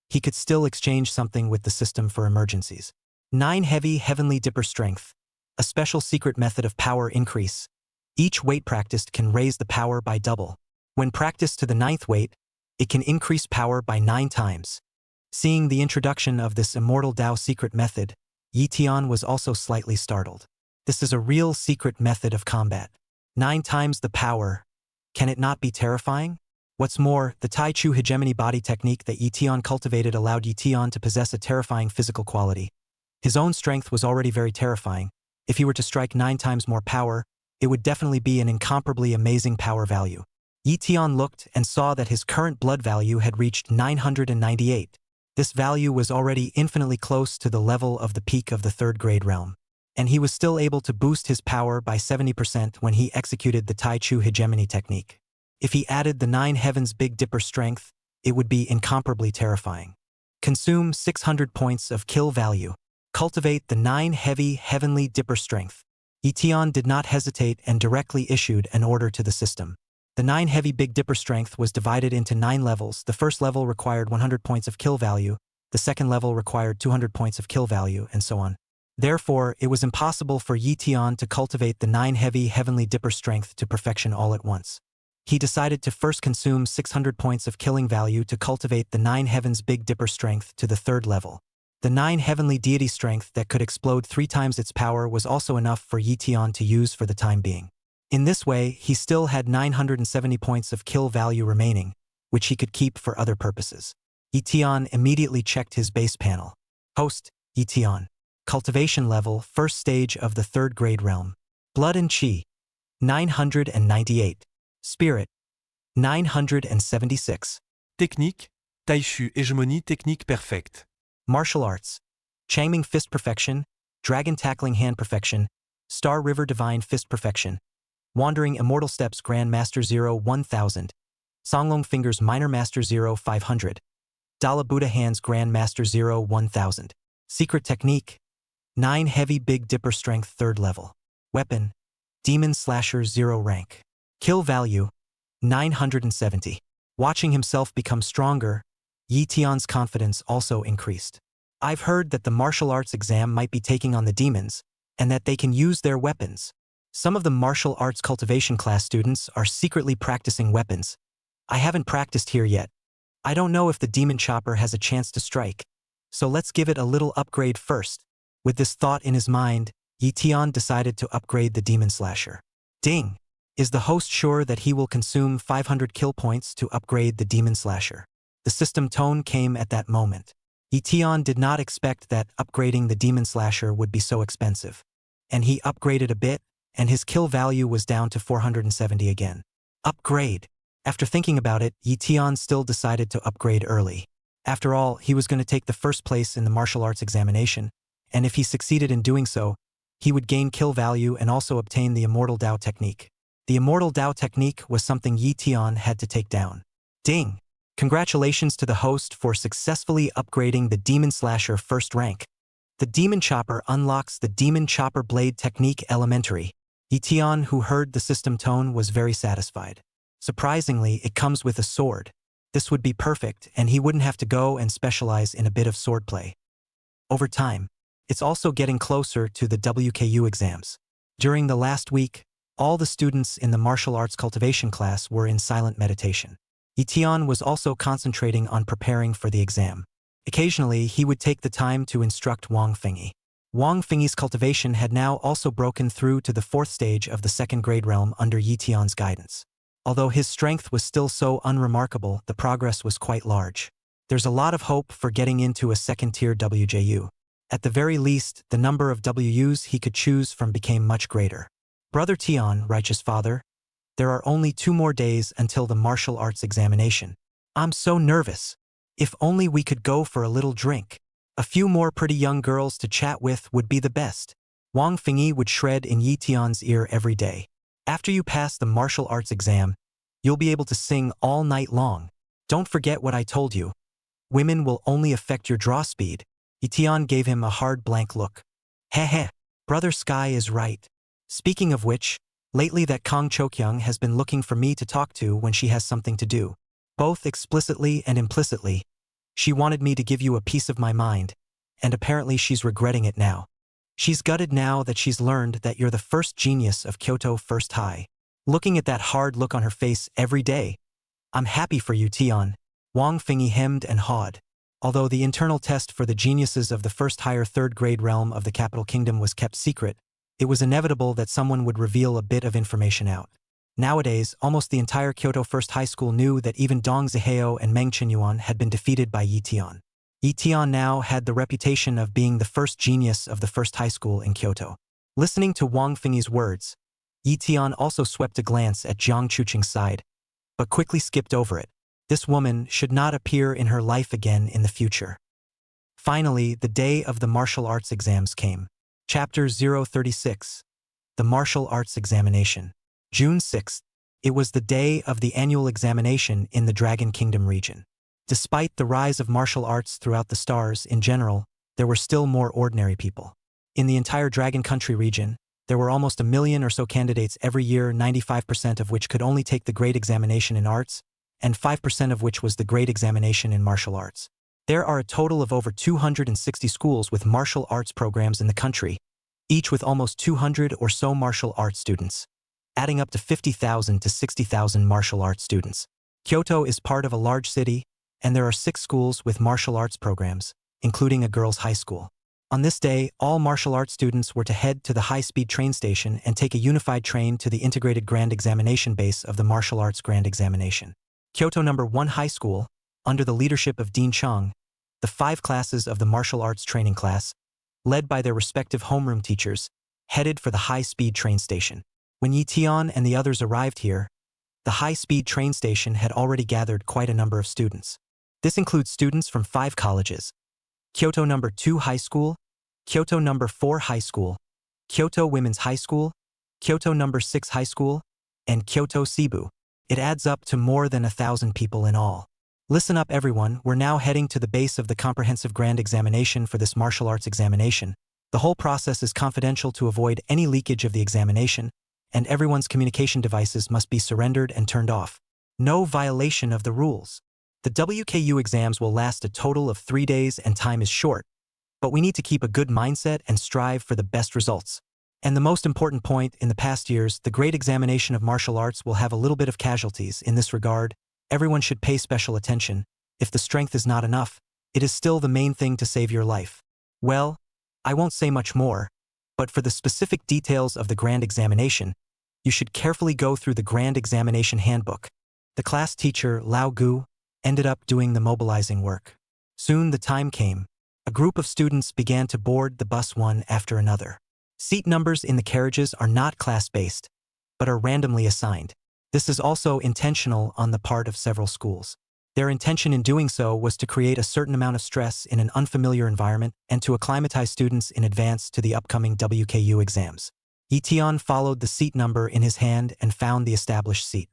he could still exchange something with the system for emergencies. 9 Heavy Heavenly Dipper Strength, a special secret method of power increase. Each weight practiced can raise the power by double. When practiced to the 9th weight, it can increase power by 9 times. Seeing the introduction of this immortal Dao secret method, Yi Tian was also slightly startled. This is a real secret method of combat. 9 times the power. Can it not be terrifying? What's more, the Tai Chu hegemony body technique that Yi Tian cultivated allowed Yi Tian to possess a terrifying physical quality. His own strength was already very terrifying. If he were to strike 9 times more power, it would definitely be an incomparably amazing power value. Yi Tian looked and saw that his current blood value had reached 998. This value was already infinitely close to the level of the peak of the 3rd grade realm. And he was still able to boost his power by 70% when he executed the Tai Chu hegemony technique. If he added the 9 Heavens Big Dipper strength, it would be incomparably terrifying. Consume 600 points of kill value. Cultivate the 9 Heavy Heavenly Dipper strength. Yi Tian did not hesitate and directly issued an order to the system. The 9 Heavy Big Dipper strength was divided into 9 levels. The first level required 100 points of kill value, the second level required 200 points of kill value, and so on. Therefore, it was impossible for Yi Tian to cultivate the 9 Heavy Heavenly Dipper strength to perfection all at once. He decided to first consume 600 points of killing value to cultivate the 9 Heavens Big Dipper strength to the 3rd level. The 9 Heavenly Deity strength that could explode 3 times its power was also enough for Yi Tian to use for the time being. In this way, he still had 970 points of kill value remaining, which he could keep for other purposes. Yi Tian immediately checked his base panel. Host, Yi Tian. Cultivation level, 1st stage of the 3rd grade realm. Blood and Chi, 998. Spirit, 976. Technique, Tai Chu Hegemony Technique Perfect. Martial Arts, Changming Fist Perfection, Dragon Tackling Hand Perfection, Star River Divine Fist Perfection, Wandering Immortal Steps Grand Master 0 1000, Songlong Fingers Minor Master 0 500, Dala Buddha Hands Grand Master 0 1000. Secret Technique, 9 Heavy Big Dipper Strength 3rd level. Weapon, Demon Slasher 0 rank. Kill value, 970. Watching himself become stronger, Yi Tian's confidence also increased. I've heard that the martial arts exam might be taking on the demons, and that they can use their weapons. Some of the martial arts cultivation class students are secretly practicing weapons. I haven't practiced here yet. I don't know if the demon chopper has a chance to strike, so let's give it a little upgrade first. With this thought in his mind, Yi Tian decided to upgrade the demon slasher. Ding! Is the host sure that he will consume 500 kill points to upgrade the demon slasher? The system tone came at that moment. Yi Tian did not expect that upgrading the demon slasher would be so expensive. And he upgraded a bit, and his kill value was down to 470 again. Upgrade! After thinking about it, Yi Tian still decided to upgrade early. After all, he was going to take the 1st place in the martial arts examination, and if he succeeded in doing so, he would gain kill value and also obtain the Immortal Dao technique. The Immortal Dao technique was something Yi Tian had to take down. Ding! Congratulations to the host for successfully upgrading the Demon Slasher 1st rank. The Demon Chopper unlocks the Demon Chopper Blade Technique Elementary. Yi Tian, who heard the system tone, was very satisfied. Surprisingly, it comes with a sword. This would be perfect, and he wouldn't have to go and specialize in a bit of swordplay. Over time, it's also getting closer to the WKU exams. During the last week, all the students in the martial arts cultivation class were in silent meditation. Yi Tian was also concentrating on preparing for the exam. Occasionally, he would take the time to instruct Wang Fengyi. Wang Fengyi's cultivation had now also broken through to the 4th stage of the 2nd grade realm under Yi Tian's guidance. Although his strength was still so unremarkable, the progress was quite large. There's a lot of hope for getting into a 2nd-tier WJU. At the very least, the number of WUs he could choose from became much greater. Brother Tian, righteous father, there are only 2 more days until the martial arts examination. I'm so nervous. If only we could go for a little drink. A few more pretty young girls to chat with would be the best. Wang Fingyi would shred in Yi Tian's ear every day. After you pass the martial arts exam, you'll be able to sing all night long. Don't forget what I told you. Women will only affect your draw speed. Yi Tian gave him a hard blank look. Heh. Brother Sky is right. Speaking of which, lately that Kong Chokyung has been looking for me to talk to when she has something to do. Both explicitly and implicitly. She wanted me to give you a piece of my mind, and apparently she's regretting it now. She's gutted now that she's learned that you're the first genius of Kyoto First High. Looking at that hard look on her face every day. I'm happy for you, Tian. Wang Fingyi hemmed and hawed. Although the internal test for the geniuses of the first higher third-grade realm of the capital kingdom was kept secret, it was inevitable that someone would reveal a bit of information out. Nowadays, almost the entire Kyoto First High School knew that even Dong Zihao and Meng Qinyuan had been defeated by Yi Tian. Yi Tian now had the reputation of being the first genius of the first high school in Kyoto. Listening to Wang Fingyi's words, Yi Tian also swept a glance at Jiang Chuqing's side, but quickly skipped over it. This woman should not appear in her life again in the future. Finally, the day of the martial arts exams came. Chapter 036. The Martial Arts Examination. June 6th. It was the day of the annual examination in the Dragon Kingdom region. Despite the rise of martial arts throughout the stars in general, there were still more ordinary people. In the entire Dragon Country region, there were almost 1 million or so candidates every year, 95% of which could only take the grade examination in arts, and 5% of which was the grade examination in martial arts. There are a total of over 260 schools with martial arts programs in the country, each with almost 200 or so martial arts students, adding up to 50,000 to 60,000 martial arts students. Kyoto is part of a large city, and there are 6 schools with martial arts programs, including a girls' high school. On this day, all martial arts students were to head to the high-speed train station and take a unified train to the integrated grand examination base of the martial arts grand examination. Kyoto No. 1 High School, under the leadership of Dean Chang, the 5 classes of the martial arts training class, led by their respective homeroom teachers, headed for the high-speed train station. When Yi Tian and the others arrived here, the high-speed train station had already gathered quite a number of students. This includes students from 5 colleges: Kyoto No. 2 High School, Kyoto No. 4 High School, Kyoto Women's High School, Kyoto No. 6 High School, and Kyoto Cebu. It adds up to more than 1,000 people in all. Listen up everyone, we're now heading to the base of the comprehensive grand examination for this martial arts examination. The whole process is confidential to avoid any leakage of the examination, and everyone's communication devices must be surrendered and turned off. No violation of the rules. The WKU exams will last a total of 3 days and time is short, but we need to keep a good mindset and strive for the best results. And the most important point, in the past years, the grade examination of martial arts will have a little bit of casualties. In this regard, everyone should pay special attention. If the strength is not enough, it is still the main thing to save your life. Well, I won't say much more, but for the specific details of the grand examination, you should carefully go through the grand examination handbook. The class teacher, Lao Gu, ended up doing the mobilizing work. Soon the time came. A group of students began to board the bus one after another. Seat numbers in the carriages are not class-based, but are randomly assigned. This is also intentional on the part of several schools. Their intention in doing so was to create a certain amount of stress in an unfamiliar environment and to acclimatize students in advance to the upcoming WKU exams. Yi Tian followed the seat number in his hand and found the established seat.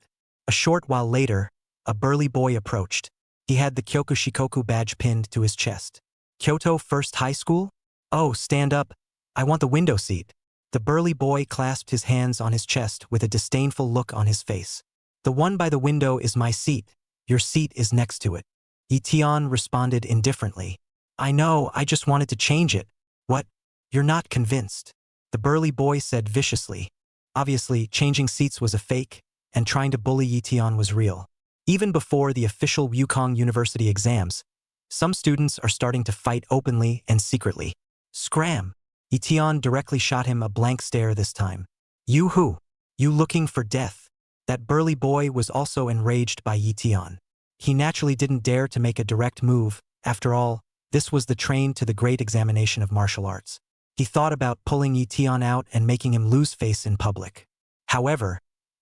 A short while later, a burly boy approached. He had the Kyokushikoku badge pinned to his chest. Kyoto First High School? Oh, stand up. I want the window seat. The burly boy clasped his hands on his chest with a disdainful look on his face. The one by the window is my seat. Your seat is next to it. Yi Tian responded indifferently. I know, I just wanted to change it. What? You're not convinced? The burly boy said viciously. Obviously, changing seats was a fake, and trying to bully Yi Tian was real. Even before the official Yukong University exams, some students are starting to fight openly and secretly. Scram! Yi Tian directly shot him a blank stare this time. You who? You looking for death? That burly boy was also enraged by Yi Tian. He naturally didn't dare to make a direct move. After all, this was the train to the great examination of martial arts. He thought about pulling Yi Tian out and making him lose face in public. However,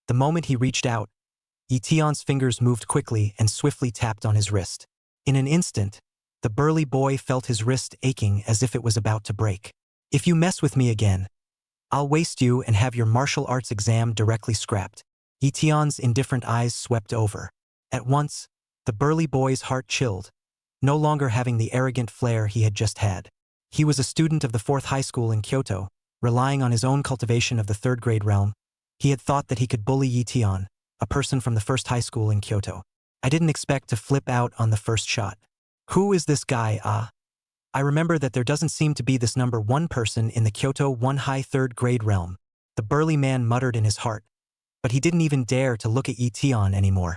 the moment he reached out, Yi Tian's fingers moved quickly and swiftly tapped on his wrist. In an instant, the burly boy felt his wrist aching as if it was about to break. If you mess with me again, I'll waste you and have your martial arts exam directly scrapped. Yi Tian's indifferent eyes swept over. At once, the burly boy's heart chilled, no longer having the arrogant flair he had just had. He was a student of the 4th high school in Kyoto, relying on his own cultivation of the 3rd grade realm. He had thought that he could bully Yi Tian, a person from the 1st high school in Kyoto. I didn't expect to flip out on the first shot. Who is this guy, I remember that there doesn't seem to be this number 1 person in the Kyoto 1 high 3rd grade realm, the burly man muttered in his heart. But he didn't even dare to look at Yi Tian anymore.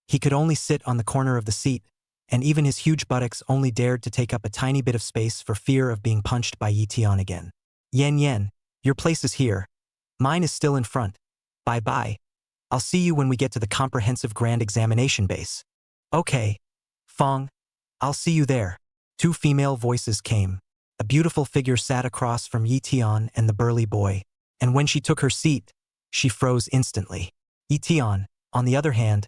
He could only sit on the corner of the seat, and even his huge buttocks only dared to take up a tiny bit of space for fear of being punched by Yi Tian again. Yen, your place is here. Mine is still in front. Bye-bye. I'll see you when we get to the comprehensive grand examination base. Okay. Fong. I'll see you there. 2 female voices came. A beautiful figure sat across from Yi Tian and the burly boy, and when she took her seat, she froze instantly. Yi Tian, on the other hand,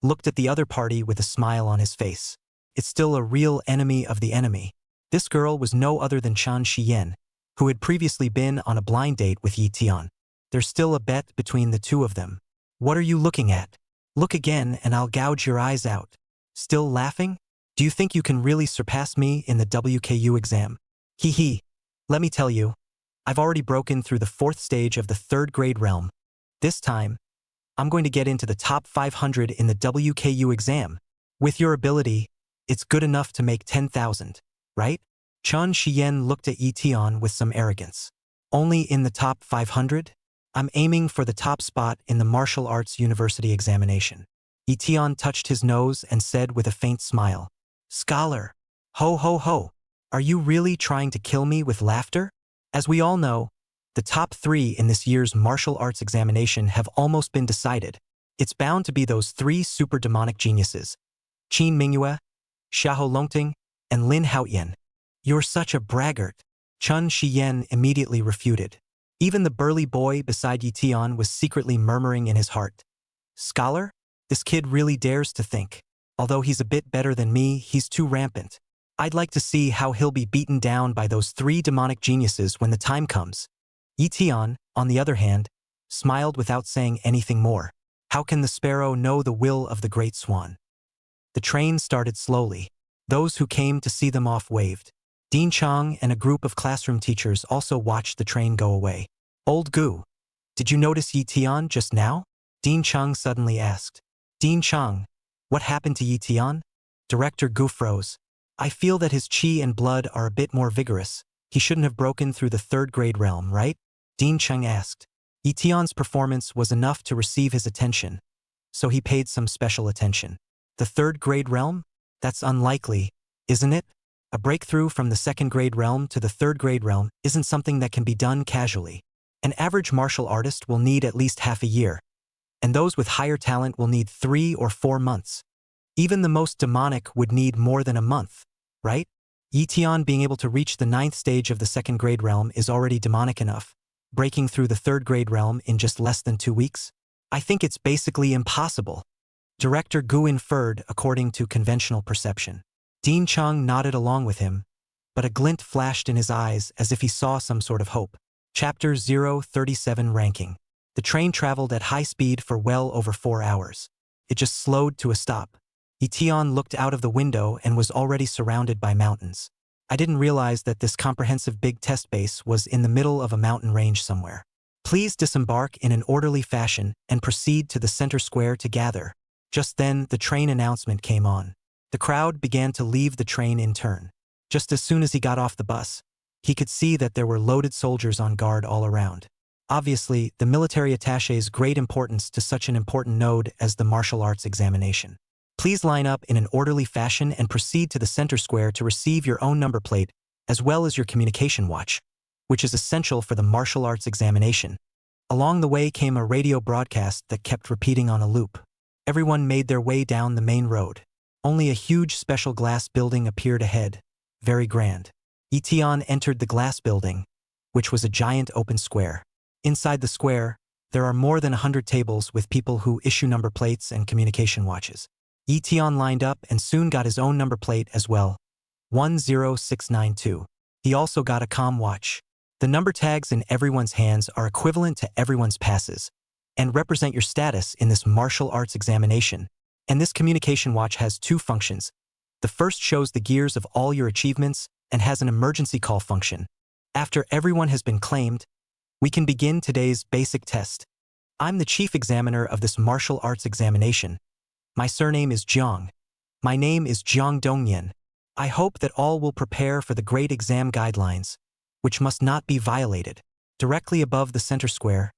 looked at the other party with a smile on his face. It's still a real enemy of the enemy. This girl was no other than Chan Xiyen, who had previously been on a blind date with Yi Tian. There's still a bet between the two of them. What are you looking at? Look again and I'll gouge your eyes out. Still laughing? Do you think you can really surpass me in the WKU exam? Hee. Let me tell you, I've already broken through the 4th stage of the 3rd grade realm. This time, I'm going to get into the top 500 in the WKU exam. With your ability, it's good enough to make 10,000, right? Chan Xiyen looked at Yi Tian with some arrogance. Only in the top 500? I'm aiming for the top spot in the martial arts university examination. Yi Tian touched his nose and said with a faint smile, Scholar, ho. Are you really trying to kill me with laughter? As we all know, the top 3 in this year's martial arts examination have almost been decided. It's bound to be those 3 super demonic geniuses, Qin Mingyue, Xiahou Longting, and Lin Haoyan. You're such a braggart, Chun Xiyen immediately refuted. Even the burly boy beside Yi Tian was secretly murmuring in his heart. Scholar? This kid really dares to think. Although he's a bit better than me, he's too rampant. I'd like to see how he'll be beaten down by those 3 demonic geniuses when the time comes. Yi Tian, on the other hand, smiled without saying anything more. How can the sparrow know the will of the great swan? The train started slowly. Those who came to see them off waved. Dean Chang and a group of classroom teachers also watched the train go away. Old Gu, did you notice Yi Tian just now? Dean Chang suddenly asked. Dean Chang, what happened to Yi Tian? Director Gu froze. I feel that his qi and blood are a bit more vigorous. He shouldn't have broken through the 3rd grade realm, right? Dean Chang asked. Yi Tian's performance was enough to receive his attention, so he paid some special attention. The 3rd grade realm? That's unlikely, isn't it? A breakthrough from the 2nd grade realm to the 3rd grade realm isn't something that can be done casually. An average martial artist will need at least half a year, and those with higher talent will need 3 or 4 months. Even the most demonic would need more than a month, right? Yi Tian being able to reach the 9th stage of the 2nd grade realm is already demonic enough. Breaking through the 3rd grade realm in just less than 2 weeks? I think it's basically impossible. Director Gu inferred according to conventional perception. Dean Chang nodded along with him, but a glint flashed in his eyes as if he saw some sort of hope. Chapter 037 Ranking. The train traveled at high speed for well over 4 hours. It just slowed to a stop. Yi Tian looked out of the window and was already surrounded by mountains. I didn't realize that this comprehensive big test base was in the middle of a mountain range somewhere. Please disembark in an orderly fashion and proceed to the center square to gather. Just then, the train announcement came on. The crowd began to leave the train in turn. Just as soon as he got off the bus, he could see that there were loaded soldiers on guard all around. Obviously, the military attaches great importance to such an important node as the martial arts examination. Please line up in an orderly fashion and proceed to the center square to receive your own number plate, as well as your communication watch, which is essential for the martial arts examination. Along the way came a radio broadcast that kept repeating on a loop. Everyone made their way down the main road. Only a huge special glass building appeared ahead, very grand. Yi Tian entered the glass building, which was a giant open square. Inside the square, there are more than 100 tables with people who issue number plates and communication watches. Yi Tian lined up and soon got his own number plate as well, 10692. He also got a comm watch. The number tags in everyone's hands are equivalent to everyone's passes and represent your status in this martial arts examination. And this communication watch has two functions. The first shows the gears of all your achievements and has an emergency call function. After everyone has been claimed, we can begin today's basic test. I'm the chief examiner of this martial arts examination. My surname is Jiang. My name is Jiang Dongyan. I hope that all will prepare for the great exam guidelines, which must not be violated. Directly above the center square,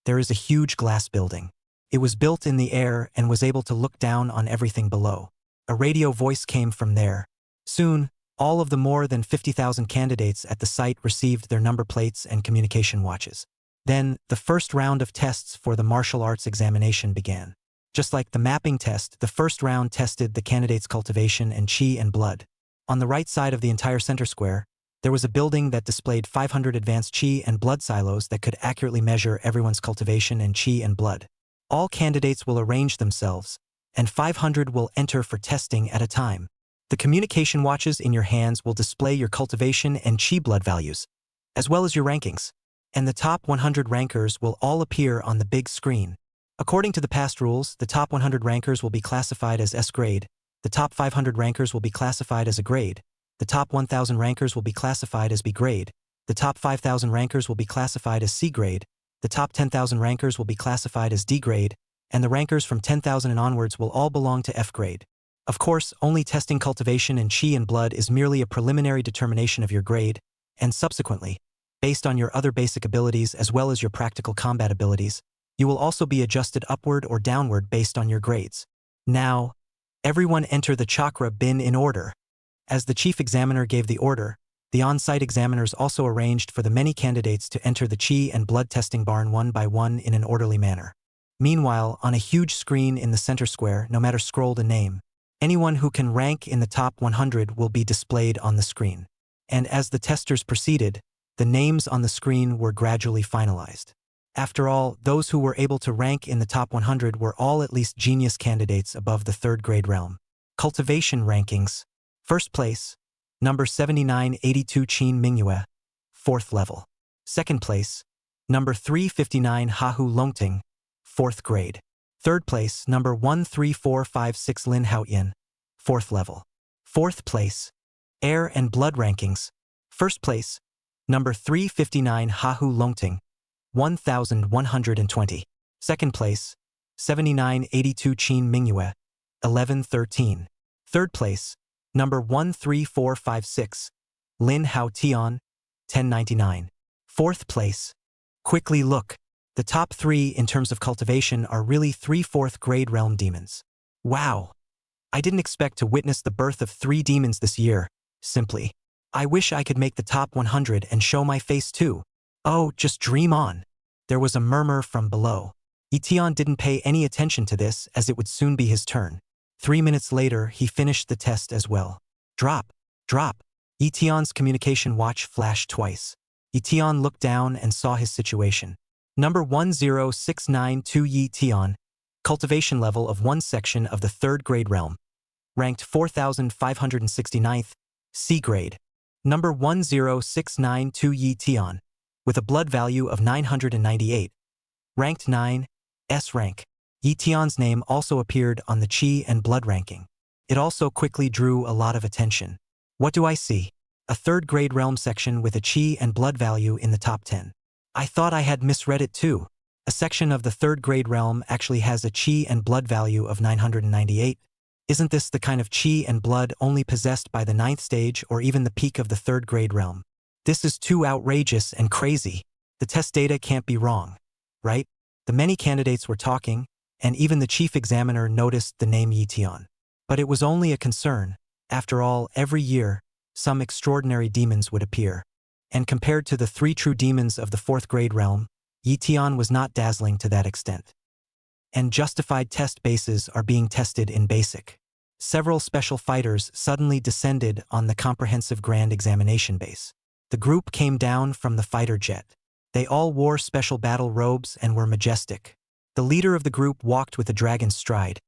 there is a huge glass building. It was built in the air and was able to look down on everything below. A radio voice came from there. Soon, all of the more than 50,000 candidates at the site received their number plates and communication watches. Then, the first round of tests for the martial arts examination began. Just like the mapping test, the first round tested the candidates' cultivation and chi and blood. On the right side of the entire center square, there was a building that displayed 500 advanced chi and blood silos that could accurately measure everyone's cultivation and chi and blood. All candidates will arrange themselves, and 500 will enter for testing at a time. The communication watches in your hands will display your cultivation and chi blood values, as well as your rankings. And the top 100 rankers will all appear on the big screen. According to the past rules, the top 100 rankers will be classified as S grade, the top 500 rankers will be classified as a grade, the top 1,000 rankers will be classified as B grade, the top 5,000 rankers will be classified as C grade, the top 10,000 rankers will be classified as D grade, and the rankers from 10,000 and onwards will all belong to F grade. Of course, only testing cultivation and chi and blood is merely a preliminary determination of your grade, and subsequently, based on your other basic abilities as well as your practical combat abilities, you will also be adjusted upward or downward based on your grades. Now, everyone enter the chakra bin in order. As the chief examiner gave the order, the on-site examiners also arranged for the many candidates to enter the chi and blood testing barn one by one in an orderly manner. Meanwhile, on a huge screen in the center square, no matter scrolled a name, anyone who can rank in the top 100 will be displayed on the screen. And as the testers proceeded, the names on the screen were gradually finalized. After all, those who were able to rank in the top 100 were all at least genius candidates above the third grade realm. Cultivation rankings. First place, number 7982 Qin Mingyue, 4th level. Second place, number 359 Hahu Longting, 4th grade. Third place, number 13456 Lin Haoyan, 4th level. Fourth place, air and blood rankings. First place, number 359 Hahu Longting, 1120. Second place, 7982 Qin Mingyue, 1113. Third place, number 13456, Lin Hao Tian, 1099. Fourth place. Quickly look. The top three in terms of cultivation are really 3 4th grade realm demons. Wow. I didn't expect to witness the birth of 3 demons this year, simply. I wish I could make the top 100 and show my face too. Oh, just dream on. There was a murmur from below. Tian didn't pay any attention to this as it would soon be his turn. 3 minutes later, he finished the test as well. Drop, drop. Tian's communication watch flashed twice. Tian looked down and saw his situation. Number 10692 Tian, cultivation level of 1 section of the 3rd grade realm. Ranked 4569th, C grade. Number 10692 Tian, with a blood value of 998. Ranked 9, S rank. Tian's name also appeared on the chi and blood ranking. It also quickly drew a lot of attention. What do I see? A 3rd grade realm section with a chi and blood value in the top 10. I thought I had misread it too. A section of the 3rd grade realm actually has a chi and blood value of 998. Isn't this the kind of chi and blood only possessed by the 9th stage or even the peak of the 3rd grade realm? This is too outrageous and crazy. The test data can't be wrong, right? The many candidates were talking, and even the chief examiner noticed the name Tian. But it was only a concern. After all, every year, some extraordinary demons would appear. And compared to the 3 true demons of the 4th grade realm, Tian was not dazzling to that extent. And justified test bases are being tested in basic. Several special fighters suddenly descended on the comprehensive grand examination base. The group came down from the fighter jet. They all wore special battle robes and were majestic. The leader of the group walked with a dragon's stride,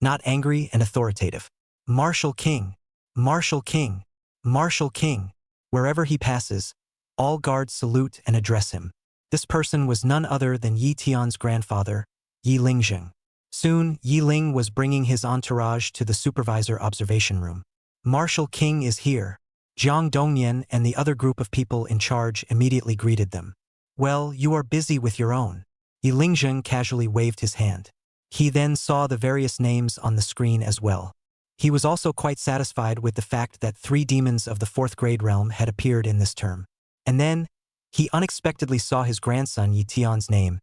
not angry and authoritative. Martial King, Martial King, Martial King. Wherever he passes, All guards salute and address him. This person was none other than Yi Tian's grandfather, Yi Lingzheng. Soon, Yi Ling was bringing his entourage to the supervisor observation room. Marshal King is here. Jiang Dongyan and the other group of people in charge immediately greeted them. Well, you are busy with your own. Yi Lingzheng casually waved his hand. He then saw the various names on the screen as well. He was also quite satisfied with the fact that 3 demons of the 4th grade realm had appeared in this term. And then, he unexpectedly saw his grandson Yi Tian's name,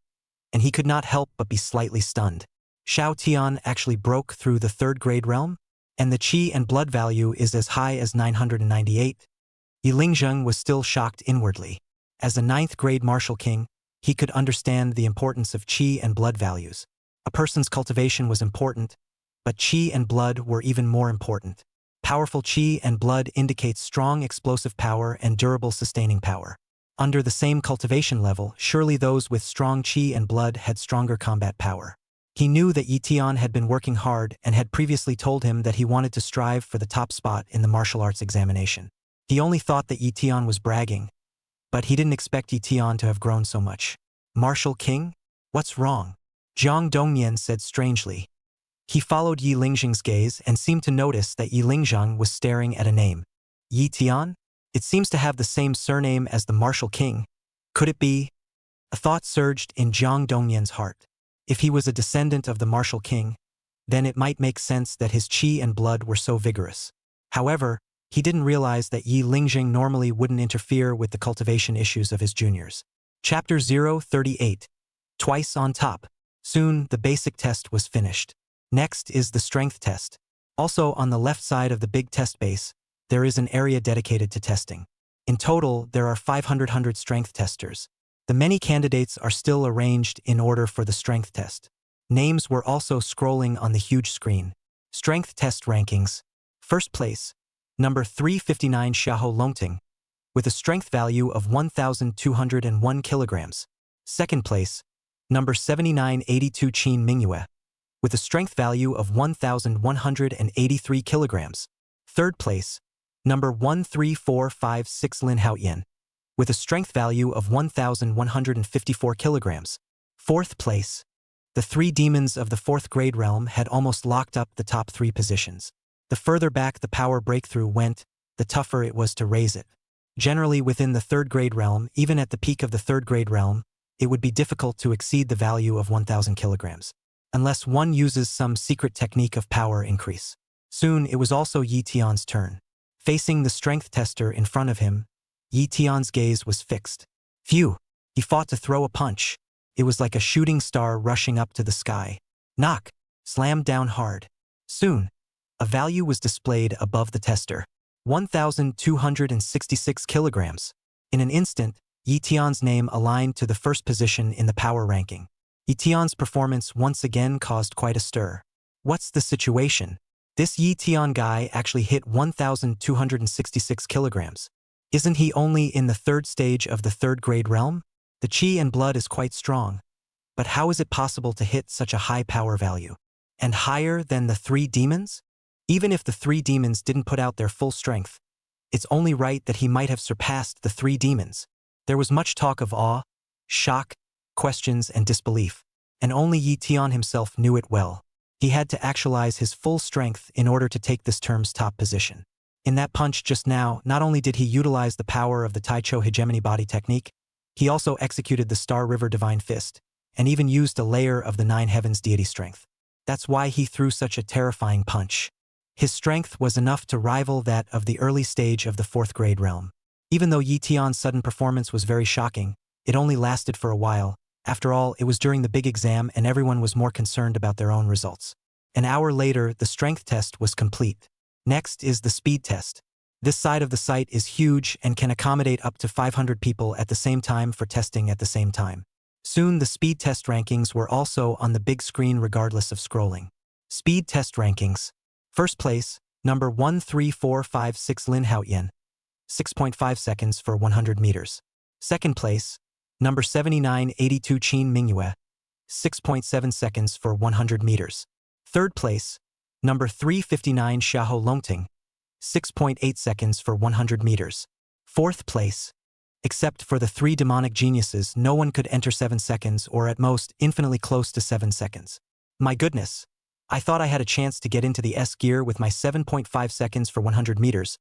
and he could not help but be slightly stunned. Xiao Tian actually broke through the 3rd grade realm, and the qi and blood value is as high as 998. Yi Lingzheng was still shocked inwardly. As a 9th grade martial king, he could understand the importance of qi and blood values. A person's cultivation was important, but qi and blood were even more important. Powerful qi and blood indicates strong explosive power and durable sustaining power. Under the same cultivation level, surely those with strong qi and blood had stronger combat power. He knew that Yi Tian had been working hard and had previously told him that he wanted to strive for the top spot in the martial arts examination. He only thought that Yi Tian was bragging, but he didn't expect Yi Tian to have grown so much. Martial King? What's wrong? Jiang Dongyan said strangely. He followed Yi Lingzheng's gaze and seemed to notice that Yi Lingzheng was staring at a name. Yi Tian? It seems to have the same surname as the Martial King. Could it be? A thought surged in Jiang Dongyan's heart. If he was a descendant of the Martial King, then it might make sense that his qi and blood were so vigorous. However, he didn't realize that Yi Lingzheng normally wouldn't interfere with the cultivation issues of his juniors. Chapter 038. Twice on top. Soon, the basic test was finished. Next is the strength test. Also, on the left side of the big test base, there is an area dedicated to testing. In total, there are 500 strength testers. The many candidates are still arranged in order for the strength test. Names were also scrolling on the huge screen. Strength test rankings. First place, number 359 Xiao Longting, with a strength value of 1,201 kilograms. Second place, number 7982 Qin Mingyue, with a strength value of 1,183 kilograms. Third place, number 13456 Lin Haoyan, with a strength value of 1,154 kilograms. Fourth place, the 3 demons of the 4th grade realm had almost locked up the top 3 positions. The further back the power breakthrough went, the tougher it was to raise it. Generally within the 3rd grade realm, even at the peak of the 3rd grade realm, it would be difficult to exceed the value of 1,000 kilograms, unless one uses some secret technique of power increase. Soon it was also Yi Tian's turn. Facing the strength tester in front of him, Yi Tian's gaze was fixed. Phew! He fought to throw a punch. It was like a shooting star rushing up to the sky. Knock! Slammed down hard. Soon, a value was displayed above the tester. 1,266 kilograms. In an instant, Yi Tian's name aligned to the first position in the power ranking. Yi Tian's performance once again caused quite a stir. What's the situation? This Yi Tian guy actually hit 1,266 kilograms. Isn't he only in the 3rd stage of the 3rd grade realm? The qi and blood is quite strong. But how is it possible to hit such a high power value? And higher than the 3 demons? Even if the 3 demons didn't put out their full strength, it's only right that he might have surpassed the 3 demons. There was much talk of awe, shock, questions, and disbelief, and only Yi Tian himself knew it well. He had to actualize his full strength in order to take this term's top position. In that punch just now, not only did he utilize the power of the Taicho hegemony body technique, he also executed the Star River Divine Fist, and even used a layer of the 9 Heavens deity strength. That's why he threw such a terrifying punch. His strength was enough to rival that of the early stage of the 4th grade realm. Even though Yi Tian's sudden performance was very shocking, it only lasted for a while. After all, it was during the big exam and everyone was more concerned about their own results. An hour later, the strength test was complete. Next is the speed test. This side of the site is huge and can accommodate up to 500 people at the same time for testing at the same time. Soon the speed test rankings were also on the big screen regardless of scrolling. Speed test rankings. First place, number 13456 Lin Haoyan, 6.5 seconds for 100 meters. Second place, number 7982 Qin Mingyue, 6.7 seconds for 100 meters. Third place, number 359 Xiao Longting, 6.8 seconds for 100 meters. Fourth place, Except for the 3 demonic geniuses, no one could enter 7 seconds or at most infinitely close to 7 seconds. My goodness. I thought I had a chance to get into the S gear with my 7.5 seconds for 100 meters,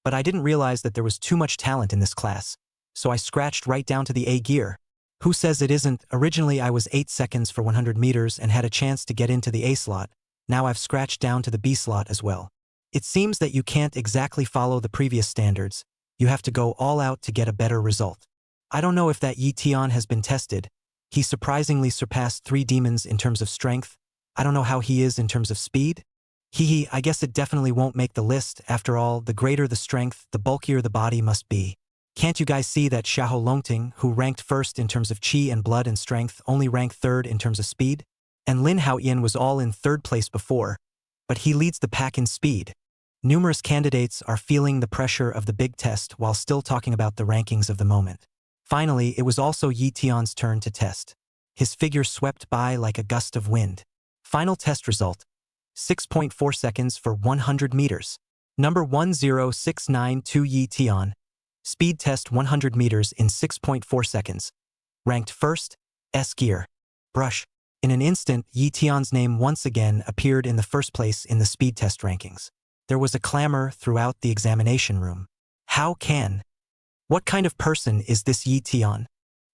but I didn't realize that there was too much talent in this class, so I scratched right down to the A gear. Who says it isn't? Originally I was 8 seconds for 100 meters and had a chance to get into the A slot. Now I've scratched down to the B slot as well. It seems that you can't exactly follow the previous standards. You have to go all out to get a better result. I don't know if that Lu Tian has been tested. He surprisingly surpassed 3 demons in terms of strength. I don't know how he is in terms of speed. I guess it definitely won't make the list. After all, the greater the strength, the bulkier the body must be. Can't you guys see that Haoran, who ranked first in terms of chi and blood and strength, only ranked third in terms of speed? And Lin Haoyan was all in third place before, but he leads the pack in speed. Numerous candidates are feeling the pressure of the big test while still talking about the rankings of the moment. Finally, it was also Lu Tian's turn to test. His figure swept by like a gust of wind. Final test result: 6.4 seconds for 100 meters. Number 10692 Lu Tian. Speed test 100 meters in 6.4 seconds. Ranked first, S gear. Brush. In an instant, Lu Tian's name once again appeared in the first place in the speed test rankings. There was a clamor throughout the examination room. How can? What kind of person is this Lu Tian?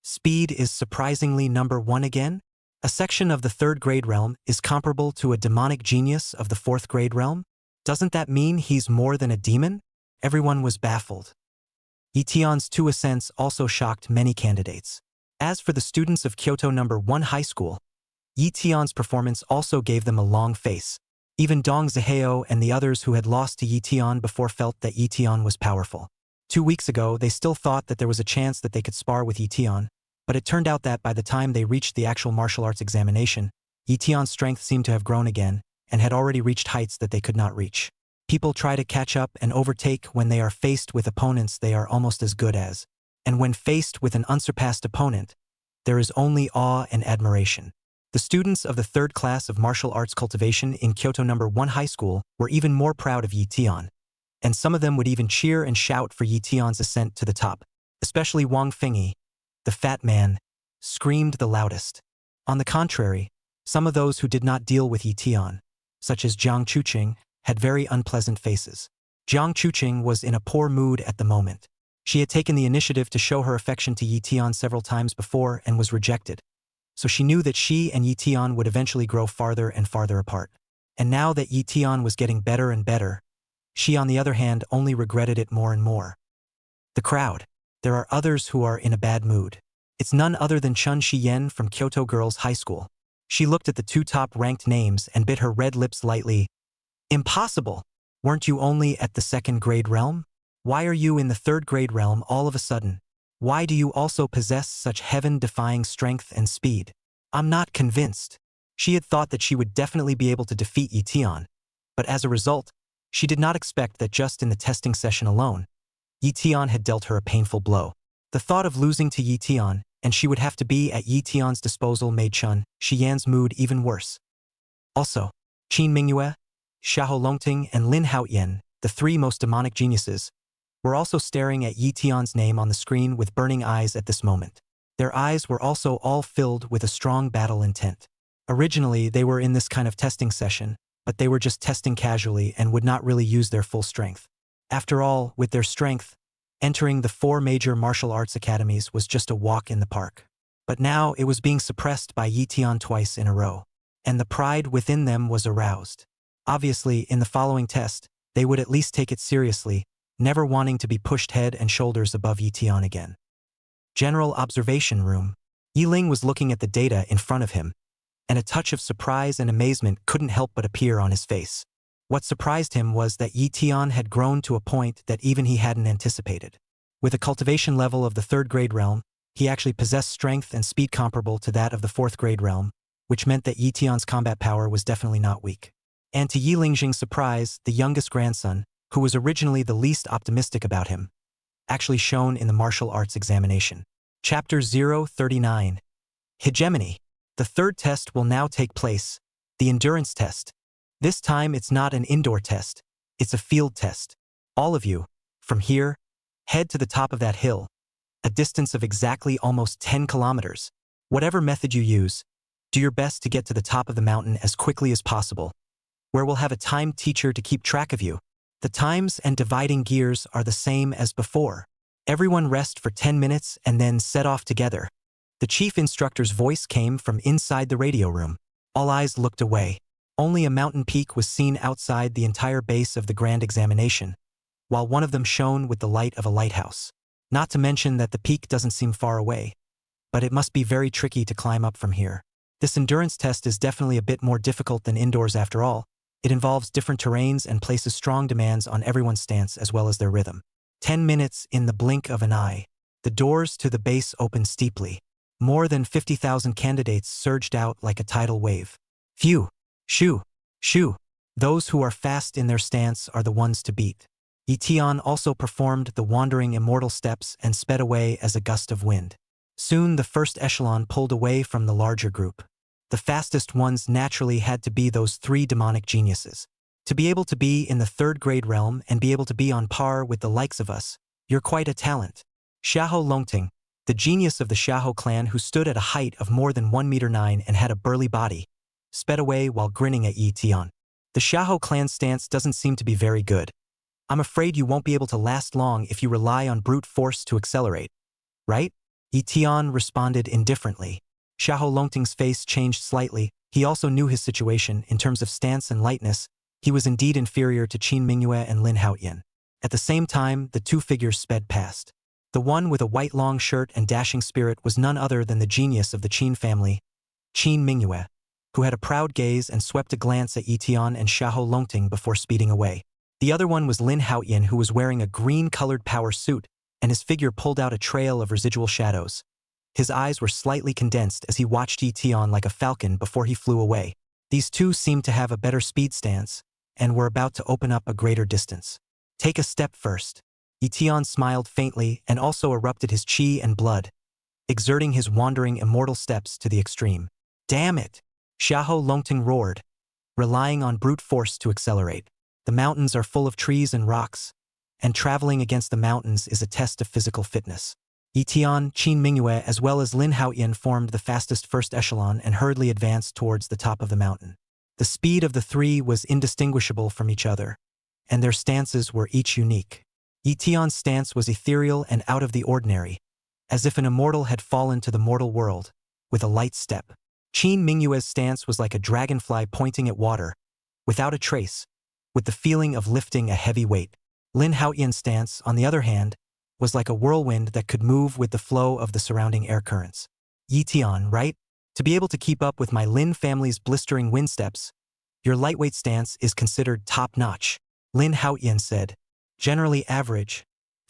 Speed is surprisingly number 1 again? A section of the 3rd grade realm is comparable to a demonic genius of the 4th grade realm? Doesn't that mean he's more than a demon? Everyone was baffled. Lu Tian's 2 ascents also shocked many candidates. As for the students of Kyoto No. 1 High School, Lu Tian's performance also gave them a long face. Even Dong Zihao and the others who had lost to Lu Tian before felt that Lu Tian was powerful. 2 weeks ago, they still thought that there was a chance that they could spar with Lu Tian, but it turned out that by the time they reached the actual martial arts examination, Lu Tian's strength seemed to have grown again and had already reached heights that they could not reach. People try to catch up and overtake when they are faced with opponents they are almost as good as. And when faced with an unsurpassed opponent, there is only awe and admiration. The students of the 3rd class of martial arts cultivation in Kyoto No. 1 High School were even more proud of Lu Tian, and some of them would even cheer and shout for Lu Tian's ascent to the top. Especially Wang Fengyi, the fat man, screamed the loudest. On the contrary, some of those who did not deal with Lu Tian, such as Jiang Chuqing, had very unpleasant faces. Jiang Chuqing was in a poor mood at the moment. She had taken the initiative to show her affection to Lu Tian several times before and was rejected. So she knew that she and Lu Tian would eventually grow farther and farther apart. And now that Lu Tian was getting better and better, she on the other hand only regretted it more and more. The crowd. There are others who are in a bad mood. It's none other than Chun Shiyen from Kyoto Girls High School. She looked at the 2 top-ranked names and bit her red lips lightly. Impossible! Weren't you only at the 2nd grade realm? Why are you in the 3rd grade realm all of a sudden? Why do you also possess such heaven-defying strength and speed? I'm not convinced. She had thought that she would definitely be able to defeat Lu Tian, but as a result, she did not expect that just in the testing session alone, Lu Tian had dealt her a painful blow. The thought of losing to Lu Tian, and she would have to be at Lu Tian's disposal, made Chun Shiyan's mood even worse. Also, Qin Mingyue, Xiahou Longting, and Lin Haoyan, the 3 most demonic geniuses, were also staring at Lu Tian's name on the screen with burning eyes at this moment. Their eyes were also all filled with a strong battle intent. Originally, they were in this kind of testing session, but they were just testing casually and would not really use their full strength. After all, with their strength, entering the 4 major martial arts academies was just a walk in the park. But now it was being suppressed by Lu Tian twice in a row, and the pride within them was aroused. Obviously, in the following test, they would at least take it seriously, never wanting to be pushed head and shoulders above Lu Tian again. General Observation Room. Yiling was looking at the data in front of him, and a touch of surprise and amazement couldn't help but appear on his face. What surprised him was that Lu Tian had grown to a point that even he hadn't anticipated. With a cultivation level of the 3rd grade realm, he actually possessed strength and speed comparable to that of the 4th grade realm, which meant that Lu Tian's combat power was definitely not weak. And to Yi Lingjing's surprise, the youngest grandson, who was originally the least optimistic about him, actually shone in the martial arts examination. Chapter 039. Hegemony. The 3rd test will now take place, the endurance test. This time it's not an indoor test, it's a field test. All of you, from here, head to the top of that hill. a distance of exactly almost 10 kilometers. Whatever method you use, do your best to get to the top of the mountain as quickly as possible, where we'll have a timed teacher to keep track of you. The times and dividing gears are the same as before. Everyone rest for 10 minutes and then set off together. The chief instructor's voice came from inside the radio room. All eyes looked away. Only a mountain peak was seen outside the entire base of the grand examination, while one of them shone with the light of a lighthouse. Not to mention that the peak doesn't seem far away, but it must be very tricky to climb up from here. This endurance test is definitely a bit more difficult than indoors after all. It involves different terrains and places strong demands on everyone's stance as well as their rhythm. 10 minutes in the blink of an eye. The doors to the base opened steeply. More than 50,000 candidates surged out like a tidal wave. Phew! Shoo! Shoo! Those who are fast in their stance are the ones to beat. Lu Tian also performed the wandering immortal steps and sped away as a gust of wind. Soon the first echelon pulled away from the larger group. The fastest ones naturally had to be those 3 demonic geniuses. To be able to be in the 3rd grade realm and be able to be on par with the likes of us, you're quite a talent. Xiahou Longting, the genius of the Xiahou clan who stood at a height of more than 1.9 meters and had a burly body, sped away while grinning at Lu Tian. The Xiahou clan's stance doesn't seem to be very good. I'm afraid you won't be able to last long if you rely on brute force to accelerate. Right? Lu Tian responded indifferently. Xiahou Longting's face changed slightly. He also knew his situation in terms of stance and lightness. He was indeed inferior to Qin Mingyue and Lin Haoyan. At the same time, the 2 figures sped past. The one with a white long shirt and dashing spirit was none other than the genius of the Qin family, Qin Mingyue, who had a proud gaze and swept a glance at Lu Tian and Xiahou Longting before speeding away. The other one was Lin Haoyan, who was wearing a green-colored power suit, and his figure pulled out a trail of residual shadows. His eyes were slightly condensed as he watched Lu Tian like a falcon before he flew away. These 2 seemed to have a better speed stance, and were about to open up a greater distance. Take a step first. Lu Tian smiled faintly and also erupted his qi and blood, exerting his wandering immortal steps to the extreme. Damn it! Xiahou Longting roared, relying on brute force to accelerate. The mountains are full of trees and rocks, and traveling against the mountains is a test of physical fitness. Lu Tian, Qin Mingyue, as well as Lin Haoyan formed the fastest first echelon and hurriedly advanced towards the top of the mountain. The speed of the 3 was indistinguishable from each other, and their stances were each unique. Lu Tian's stance was ethereal and out of the ordinary, as if an immortal had fallen to the mortal world, with a light step. Qin Mingyue's stance was like a dragonfly pointing at water, without a trace, with the feeling of lifting a heavy weight. Lin Haoyan's stance, on the other hand, was like a whirlwind that could move with the flow of the surrounding air currents. Lu Tian, right? To be able to keep up with my Lin family's blistering wind steps, your lightweight stance is considered top-notch. Lin Haoyan said, generally average,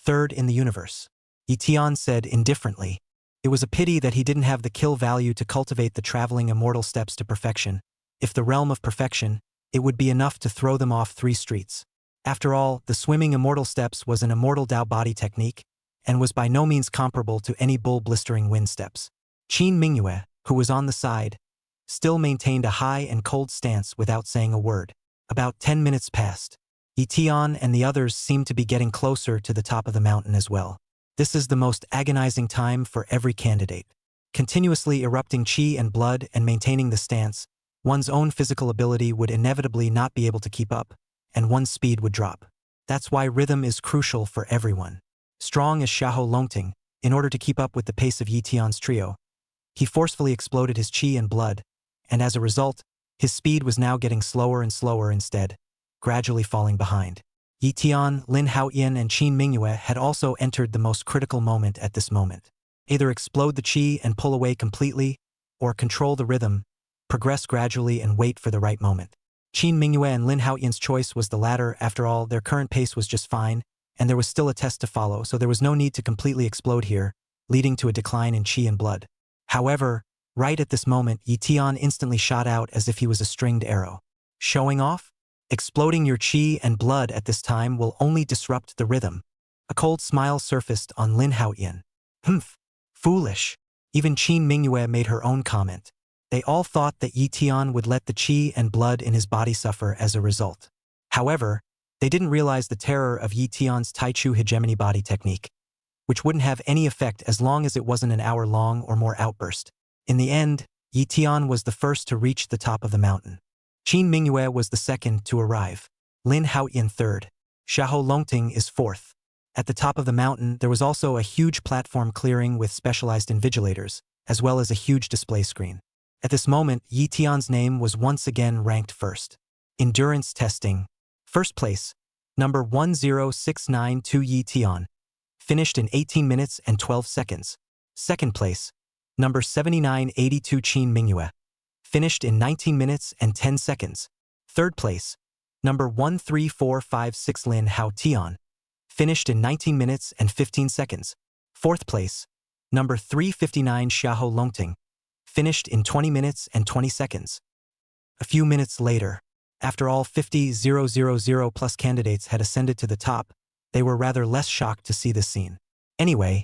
3rd in the universe. Lu Tian said indifferently, it was a pity that he didn't have the kill value to cultivate the traveling immortal steps to perfection. If the realm of perfection, it would be enough to throw them off 3 streets. After all, the swimming immortal steps was an immortal Dao body technique, and was by no means comparable to any bull-blistering wind steps. Qin Mingyue, who was on the side, still maintained a high and cold stance without saying a word. About 10 minutes passed. Lu Tian and the others seemed to be getting closer to the top of the mountain as well. This is the most agonizing time for every candidate. Continuously erupting qi and blood and maintaining the stance, one's own physical ability would inevitably not be able to keep up, and one's speed would drop. That's why rhythm is crucial for everyone. Strong as Xiahou Longting, in order to keep up with the pace of Lu Tian's trio, he forcefully exploded his qi and blood, and as a result, his speed was now getting slower and slower instead, gradually falling behind. Lu Tian, Lin Haoyan, and Qin Mingyue had also entered the most critical moment at this moment. Either explode the qi and pull away completely, or control the rhythm, progress gradually and wait for the right moment. Qin Mingyue and Lin Haoyan's choice was the latter. After all, their current pace was just fine, and there was still a test to follow, so there was no need to completely explode here, leading to a decline in qi and blood. However, right at this moment, Lu Tian instantly shot out as if he was a stringed arrow. Showing off? Exploding your qi and blood at this time will only disrupt the rhythm. A cold smile surfaced on Lin Haoyan. Humph, foolish. Even Qin Mingyue made her own comment. They all thought that Lu Tian would let the qi and blood in his body suffer as a result. However, they didn't realize the terror of Lu Tian's Taichu hegemony body technique, which wouldn't have any effect as long as it wasn't an hour long or more outburst. In the end, Lu Tian was the first to reach the top of the mountain. Qin Mingyue was the second to arrive. Lin Haoran third. Xiahou Longting is fourth. At the top of the mountain, there was also a huge platform clearing with specialized invigilators, as well as a huge display screen. At this moment, Lu Tian's name was once again ranked first. Endurance testing. First place. Number 10692 Lu Tian. Finished in 18 minutes and 12 seconds. Second place. Number 7982 Qin Mingyue. Finished in 19 minutes and 10 seconds. Third place. Number 13456 Lin Hao Tian. Finished in 19 minutes and 15 seconds. Fourth place. Number 359 Xiahou Longting. Finished in 20 minutes and 20 seconds. A few minutes later, after all 50,000 plus candidates had ascended to the top, they were rather less shocked to see this scene. Anyway,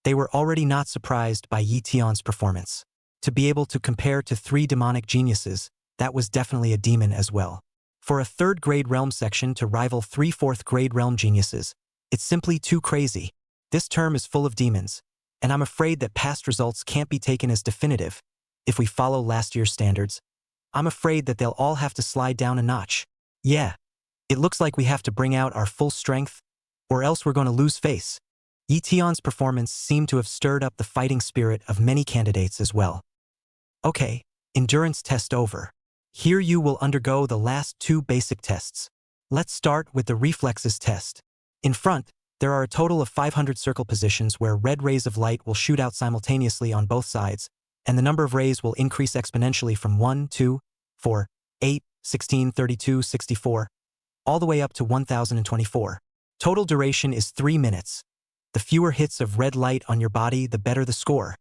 they were already not surprised by Lu Tian's performance. To be able to compare to 3 demonic geniuses, that was definitely a demon as well. For a third-grade realm section to rival 3 fourth-grade realm geniuses, it's simply too crazy. This term is full of demons, and I'm afraid that past results can't be taken as definitive. If we follow last year's standards, I'm afraid that they'll all have to slide down a notch. Yeah, it looks like we have to bring out our full strength, or else we're going to lose face. Lu Tian's performance seemed to have stirred up the fighting spirit of many candidates as well. Okay, endurance test over. Here you will undergo the last 2 basic tests. Let's start with the reflexes test. In front, there are a total of 500 circle positions where red rays of light will shoot out simultaneously on both sides, and the number of rays will increase exponentially from 1, 2, 4, 8, 16, 32, 64, all the way up to 1024. Total duration is 3 minutes. The fewer hits of red light on your body, the better the score.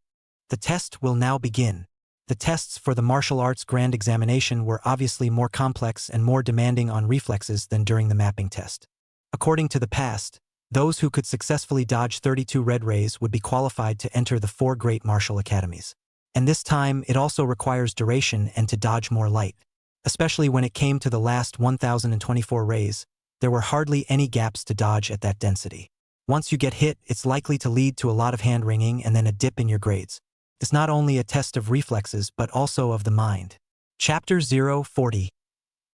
The test will now begin. The tests for the martial arts grand examination were obviously more complex and more demanding on reflexes than during the mapping test. According to the past, those who could successfully dodge 32 red rays would be qualified to enter the 4 great martial academies. And this time, it also requires duration and to dodge more light. Especially when it came to the last 1024 rays, there were hardly any gaps to dodge at that density. Once you get hit, it's likely to lead to a lot of hand-wringing and then a dip in your grades. It's not only a test of reflexes but also of the mind. Chapter 040.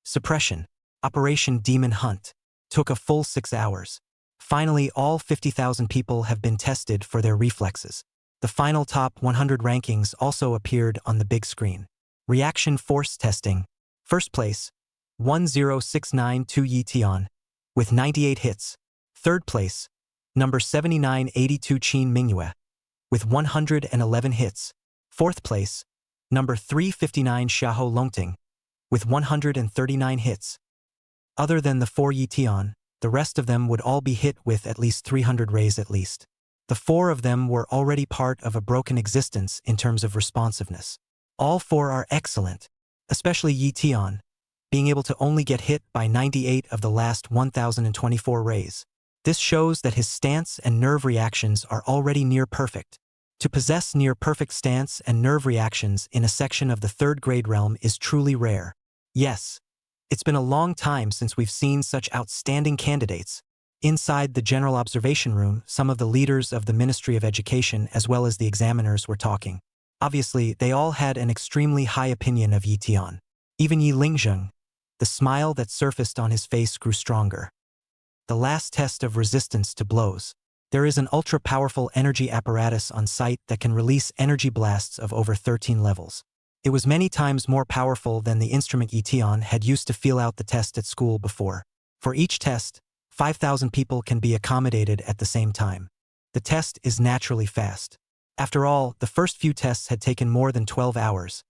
Suppression. Operation Demon Hunt. Took a full 6 hours. Finally, all 50,000 people have been tested for their reflexes. The final top 100 rankings also appeared on the big screen. Reaction force testing. First place, 10692 Lu Tian, with 98 hits. Third place, number 7982 Qin Mingyue, with 111 hits. Fourth place, number 359 Xiahou Longting, with 139 hits. Other than the 4 Lu Tian, the rest of them would all be hit with at least 300 rays at least. The 4 of them were already part of a broken existence in terms of responsiveness. All 4 are excellent, especially Lu Tian, being able to only get hit by 98 of the last 1024 rays. This shows that his stance and nerve reactions are already near perfect. To possess near perfect stance and nerve reactions in a section of the 3rd grade realm is truly rare. Yes, it's been a long time since we've seen such outstanding candidates. Inside the general observation room, some of the leaders of the Ministry of Education as well as the examiners were talking. Obviously, they all had an extremely high opinion of Lu Tian. Even Yi Lingzheng, the smile that surfaced on his face grew stronger. The last test of resistance to blows. There is an ultra-powerful energy apparatus on site that can release energy blasts of over 13 levels. It was many times more powerful than the instrument Lu Tian had used to feel out the test at school before. For each test, 5,000 people can be accommodated at the same time. The test is naturally fast. After all, the first few tests had taken more than 12 hours,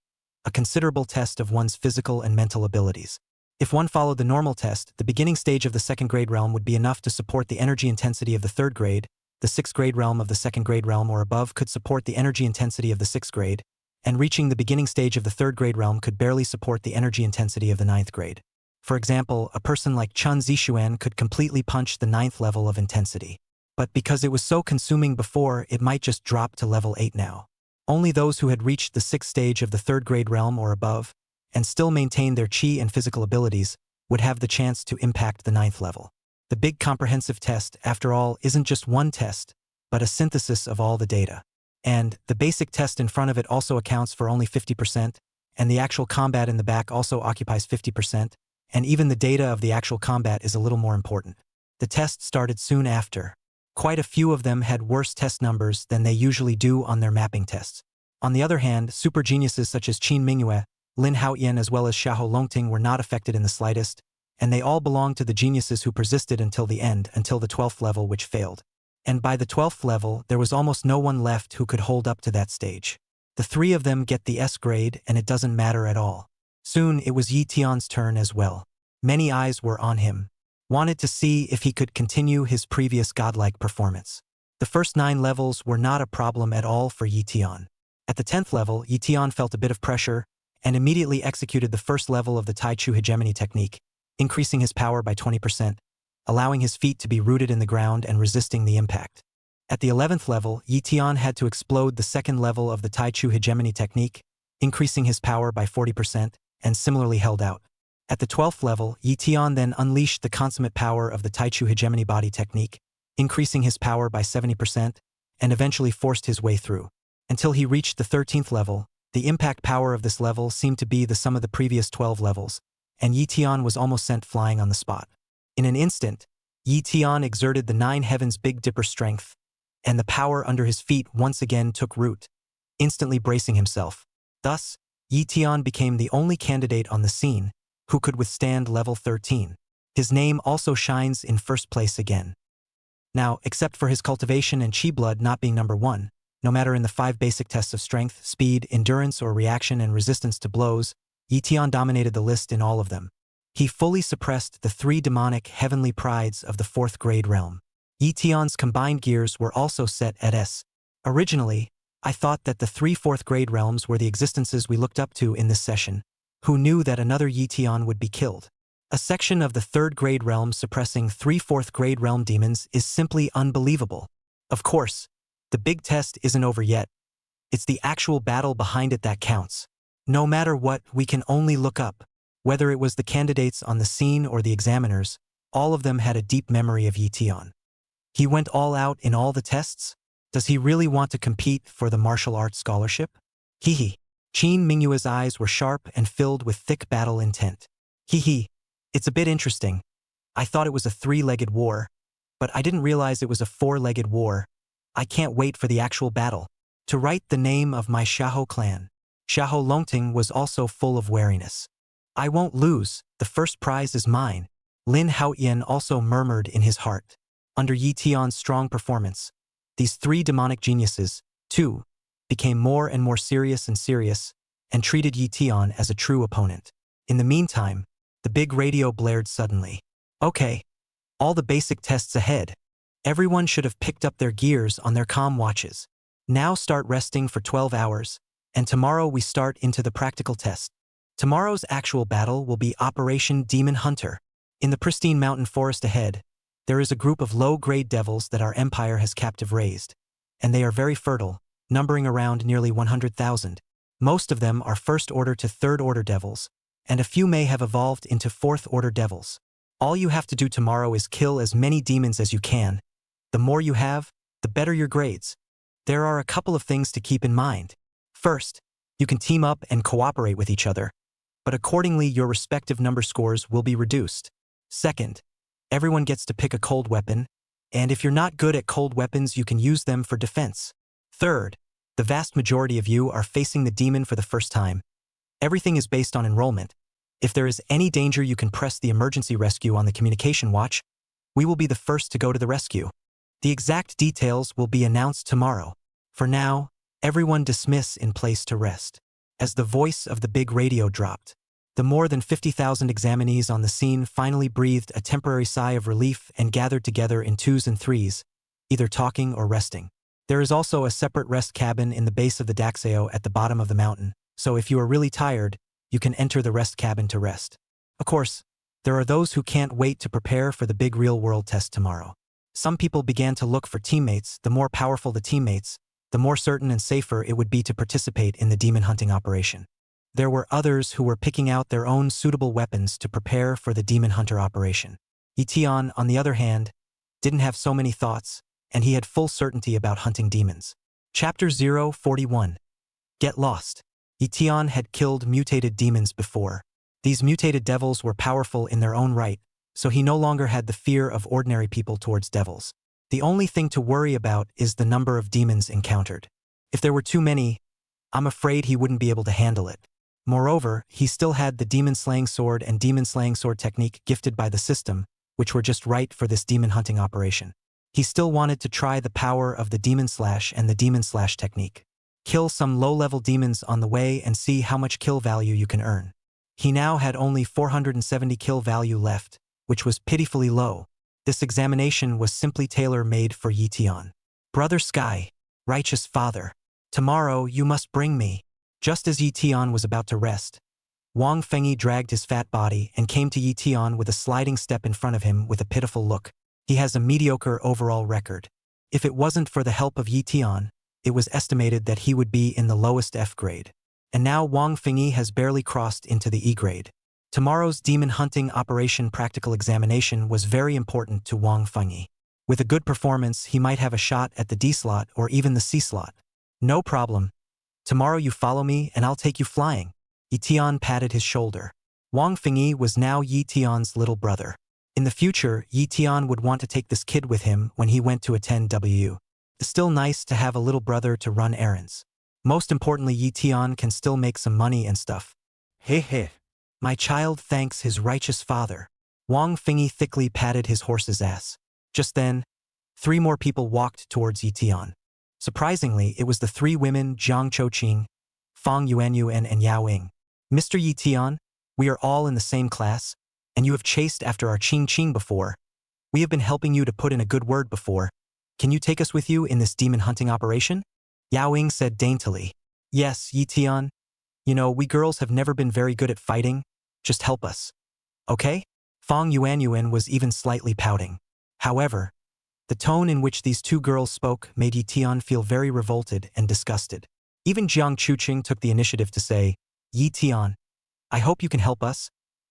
a considerable test of one's physical and mental abilities. If one followed the normal test, the beginning stage of the 2nd grade realm would be enough to support the energy intensity of the 3rd grade, the 6th grade realm of the 2nd grade realm or above could support the energy intensity of the 6th grade, and reaching the beginning stage of the 3rd grade realm could barely support the energy intensity of the 9th grade. For example, a person like Chunzi Challenged could completely punch the 9th level of intensity. But because it was so consuming before, it might just drop to level 8 now. Only those who had reached the 6th stage of the 3rd grade realm or above, and still maintained their chi and physical abilities, would have the chance to impact the 9th level. The big comprehensive test, after all, isn't just one test, but a synthesis of all the data. And the basic test in front of it also accounts for only 50%, and the actual combat in the back also occupies 50%, and even the data of the actual combat is a little more important. The test started soon after. Quite a few of them had worse test numbers than they usually do on their mapping tests. On the other hand, super geniuses such as Qin Mingyue, Lin Haoyan as well as Xiahou Longting were not affected in the slightest, and they all belonged to the geniuses who persisted until the end, until the 12th level, which failed. And by the 12th level, there was almost no one left who could hold up to that stage. The three of them get the S grade, and it doesn't matter at all. Soon it was Lu Tian's turn as well. Many eyes were on him. Wanted to see if he could continue his previous godlike performance. The first 9 levels were not a problem at all for Lu Tian. At the 10th level, Lu Tian felt a bit of pressure and immediately executed the first level of the Taichu hegemony technique, increasing his power by 20%, allowing his feet to be rooted in the ground and resisting the impact. At the 11th level, Lu Tian had to explode the second level of the Taichu hegemony technique, increasing his power by 40%, and similarly held out. At the 12th level, Lu Tian then unleashed the consummate power of the Taichu hegemony body technique, increasing his power by 70%, and eventually forced his way through. Until he reached the 13th level, the impact power of this level seemed to be the sum of the previous 12 levels, and Lu Tian was almost sent flying on the spot. In an instant, Lu Tian exerted the 9 heavens Big Dipper strength, and the power under his feet once again took root, instantly bracing himself. Thus, Lu Tian became the only candidate on the scene who could withstand level 13. His name also shines in first place again. Now, except for his cultivation and chi blood not being number 1, no matter in the 5 basic tests of strength, speed, endurance, or reaction and resistance to blows, Lu Tian dominated the list in all of them. He fully suppressed the 3 demonic heavenly prides of the 4th grade realm. Lu Tian's combined gears were also set at S. Originally, I thought that the 3 4th grade realms were the existences we looked up to in this session, who knew that another Lu Tian would be killed. A section of the 3rd grade realm suppressing 3 4th grade realm demons is simply unbelievable. Of course, the big test isn't over yet. It's the actual battle behind it that counts. No matter what, we can only look up. Whether it was the candidates on the scene or the examiners, all of them had a deep memory of Lu Tian. He went all out in all the tests? Does he really want to compete for the martial arts scholarship? Hee. Qin Mingyue's eyes were sharp and filled with thick battle intent. Hee. It's a bit interesting. I thought it was a 3-legged war, but I didn't realize it was a 4-legged war. I can't wait for the actual battle. To write the name of my Xiahou clan. Xiahou Longting was also full of wariness. I won't lose, the first prize is mine. Lin Haoyan also murmured in his heart. Under Lu Tian's strong performance, these 3 demonic geniuses, too, became more and more serious and treated Lu Tian as a true opponent. In the meantime, the big radio blared suddenly. Okay, all the basic tests ahead. Everyone should have picked up their gears on their comm watches. Now start resting for 12 hours, and tomorrow we start into the practical test. Tomorrow's actual battle will be Operation Demon Hunter. In the pristine mountain forest ahead, there is a group of low-grade devils that our empire has captive raised, and they are very fertile, numbering around nearly 100,000. Most of them are first-order to third-order devils, and a few may have evolved into fourth-order devils. All you have to do tomorrow is kill as many demons as you can. The more you have, the better your grades. There are a couple of things to keep in mind. First, you can team up and cooperate with each other, but accordingly your respective number scores will be reduced. Second, everyone gets to pick a cold weapon, and if you're not good at cold weapons, you can use them for defense. Third, the vast majority of you are facing the demon for the first time. Everything is based on enrollment. If there is any danger, you can press the emergency rescue on the communication watch. We will be the first to go to the rescue. The exact details will be announced tomorrow. For now, everyone dismiss in place to rest. As the voice of the big radio dropped, the more than 50,000 examinees on the scene finally breathed a temporary sigh of relief and gathered together in 2s and 3s, either talking or resting. There is also a separate rest cabin in the base of the Daxeo at the bottom of the mountain, so if you are really tired, you can enter the rest cabin to rest. Of course, there are those who can't wait to prepare for the big real-world test tomorrow. Some people began to look for teammates. The more powerful the teammates, the more certain and safer it would be to participate in the demon hunting operation. There were others who were picking out their own suitable weapons to prepare for the demon hunter operation. Lu Tian, on the other hand, didn't have so many thoughts. and he had full certainty about hunting demons. Chapter 041. Get Lost. Lu Tian had killed mutated demons before. These mutated devils were powerful in their own right, so he no longer had the fear of ordinary people towards devils. The only thing to worry about is the number of demons encountered. If there were too many, I'm afraid he wouldn't be able to handle it. Moreover, he still had the demon-slaying sword and demon-slaying sword technique gifted by the system, which were just right for this demon hunting operation. He still wanted to try the power of the demon slash and the demon slash technique. Kill some low-level demons on the way and see how much kill value you can earn. He now had only 470 kill value left, which was pitifully low. This examination was simply tailor-made for Lu Tian. Brother Sky, righteous father, tomorrow you must bring me. Just as Lu Tian was about to rest, Wang Fengyi dragged his fat body and came to Lu Tian with a sliding step in front of him with a pitiful look. He has a mediocre overall record. If it wasn't for the help of Lu Tian, it was estimated that he would be in the lowest F grade. And now Wang Fengyi has barely crossed into the E grade. Tomorrow's demon hunting operation practical examination was very important to Wang Fengyi. With a good performance, he might have a shot at the D slot or even the C slot. No problem. Tomorrow you follow me and I'll take you flying. Lu Tian patted his shoulder. Wang Fengyi was now Lu Tian's little brother. In the future, Lu Tian would want to take this kid with him when he went to attend WU. It's still nice to have a little brother to run errands. Most importantly, Lu Tian can still make some money and stuff. Heh. My child thanks his righteous father. Wang Fengyi thickly patted his horse's ass. Just then, 3 more people walked towards Lu Tian. Surprisingly, it was the 3 women Jiang Chouqing, Fang Yuanyuan and Yao Ying. Mr. Lu Tian, we are all in the same class, and you have chased after our Qing before. We have been helping you to put in a good word before. Can you take us with you in this demon hunting operation? Yao Ying said daintily. Yes, Lu Tian. You know, we girls have never been very good at fighting. Just help us. Okay? Fang Yuanyuan was even slightly pouting. However, the tone in which these 2 girls spoke made Lu Tian feel very revolted and disgusted. Even Jiang Chuqing took the initiative to say, Lu Tian, I hope you can help us.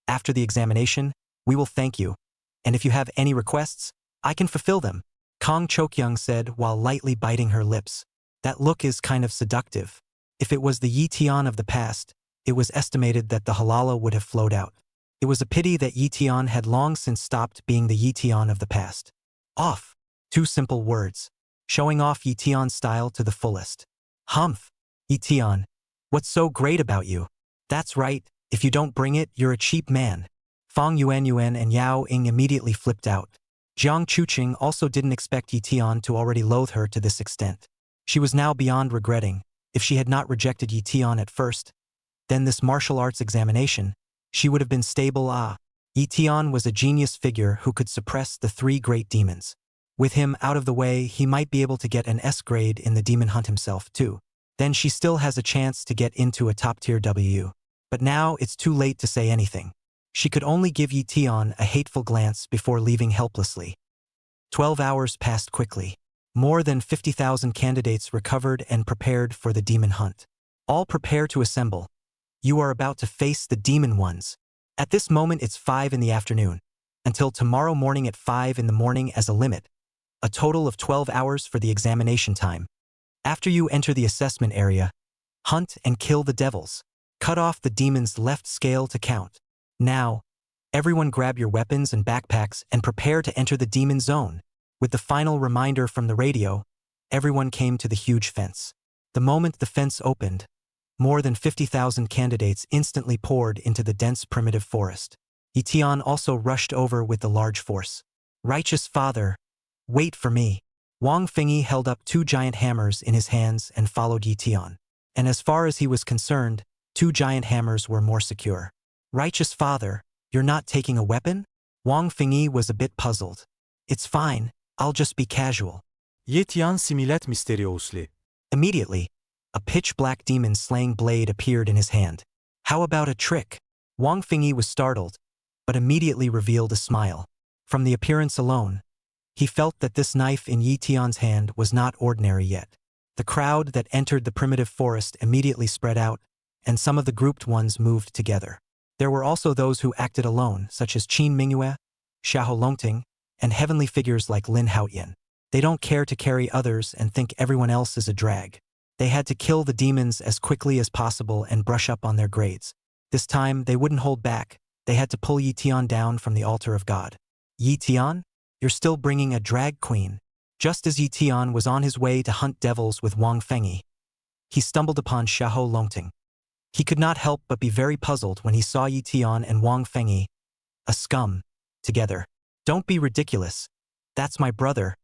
After the examination, we will thank you. And if you have any requests, I can fulfill them. Kong Chokyung said while lightly biting her lips. That look is kind of seductive. If it was the Lu Tian of the past, it was estimated that the halala would have flowed out. It was a pity that Lu Tian had long since stopped being the Lu Tian of the past. Off. 2 simple words, showing off Lu Tian's style to the fullest. Humph. Lu Tian, what's so great about you? That's right, if you don't bring it, you're a cheap man. Fang Yuanyuan and Yao Ying immediately flipped out. Jiang Chuqing also didn't expect Lu Tian to already loathe her to this extent. She was now beyond regretting. If she had not rejected Lu Tian at first, then this martial arts examination, she would have been stable. Lu Tian was a genius figure who could suppress the 3 great demons. With him out of the way, he might be able to get an S grade in the demon hunt himself too. Then she still has a chance to get into a top-tier WU. But now it's too late to say anything. She could only give Lu Tian a hateful glance before leaving helplessly. 12 hours passed quickly. More than 50,000 candidates recovered and prepared for the demon hunt. All prepare to assemble. You are about to face the demon ones. At this moment it's 5 in the afternoon. Until tomorrow morning at 5 in the morning as a limit. A total of 12 hours for the examination time. After you enter the assessment area, hunt and kill the devils. Cut off the demon's left scale to count. Now, everyone grab your weapons and backpacks and prepare to enter the demon zone. With the final reminder from the radio, everyone came to the huge fence. The moment the fence opened, more than 50,000 candidates instantly poured into the dense primitive forest. Lu Tian also rushed over with the large force. Righteous father, wait for me. Wang Fengyi held up 2 giant hammers in his hands and followed Lu Tian. And as far as he was concerned, 2 giant hammers were more secure. Righteous father, you're not taking a weapon? Wang Fengyi was a bit puzzled. It's fine, I'll just be casual. Lu Tian similet mysteriously. Immediately, a pitch-black demon-slaying blade appeared in his hand. How about a trick? Wang Fengyi was startled, but immediately revealed a smile. From the appearance alone, he felt that this knife in Lu Tian's hand was not ordinary yet. The crowd that entered the primitive forest immediately spread out, and some of the grouped ones moved together. There were also those who acted alone, such as Qin Mingyue, Xiahou Longting, and heavenly figures like Lin Haoyan. They don't care to carry others and think everyone else is a drag. They had to kill the demons as quickly as possible and brush up on their grades. This time, they wouldn't hold back. They had to pull Lu Tian down from the altar of God. Lu Tian? You're still bringing a drag queen. Just as Lu Tian was on his way to hunt devils with Wang Fengyi, he stumbled upon Haoran. He could not help but be very puzzled when he saw Lu Tian and Wang Fengyi, a scum, together. Don't be ridiculous. That's my brother,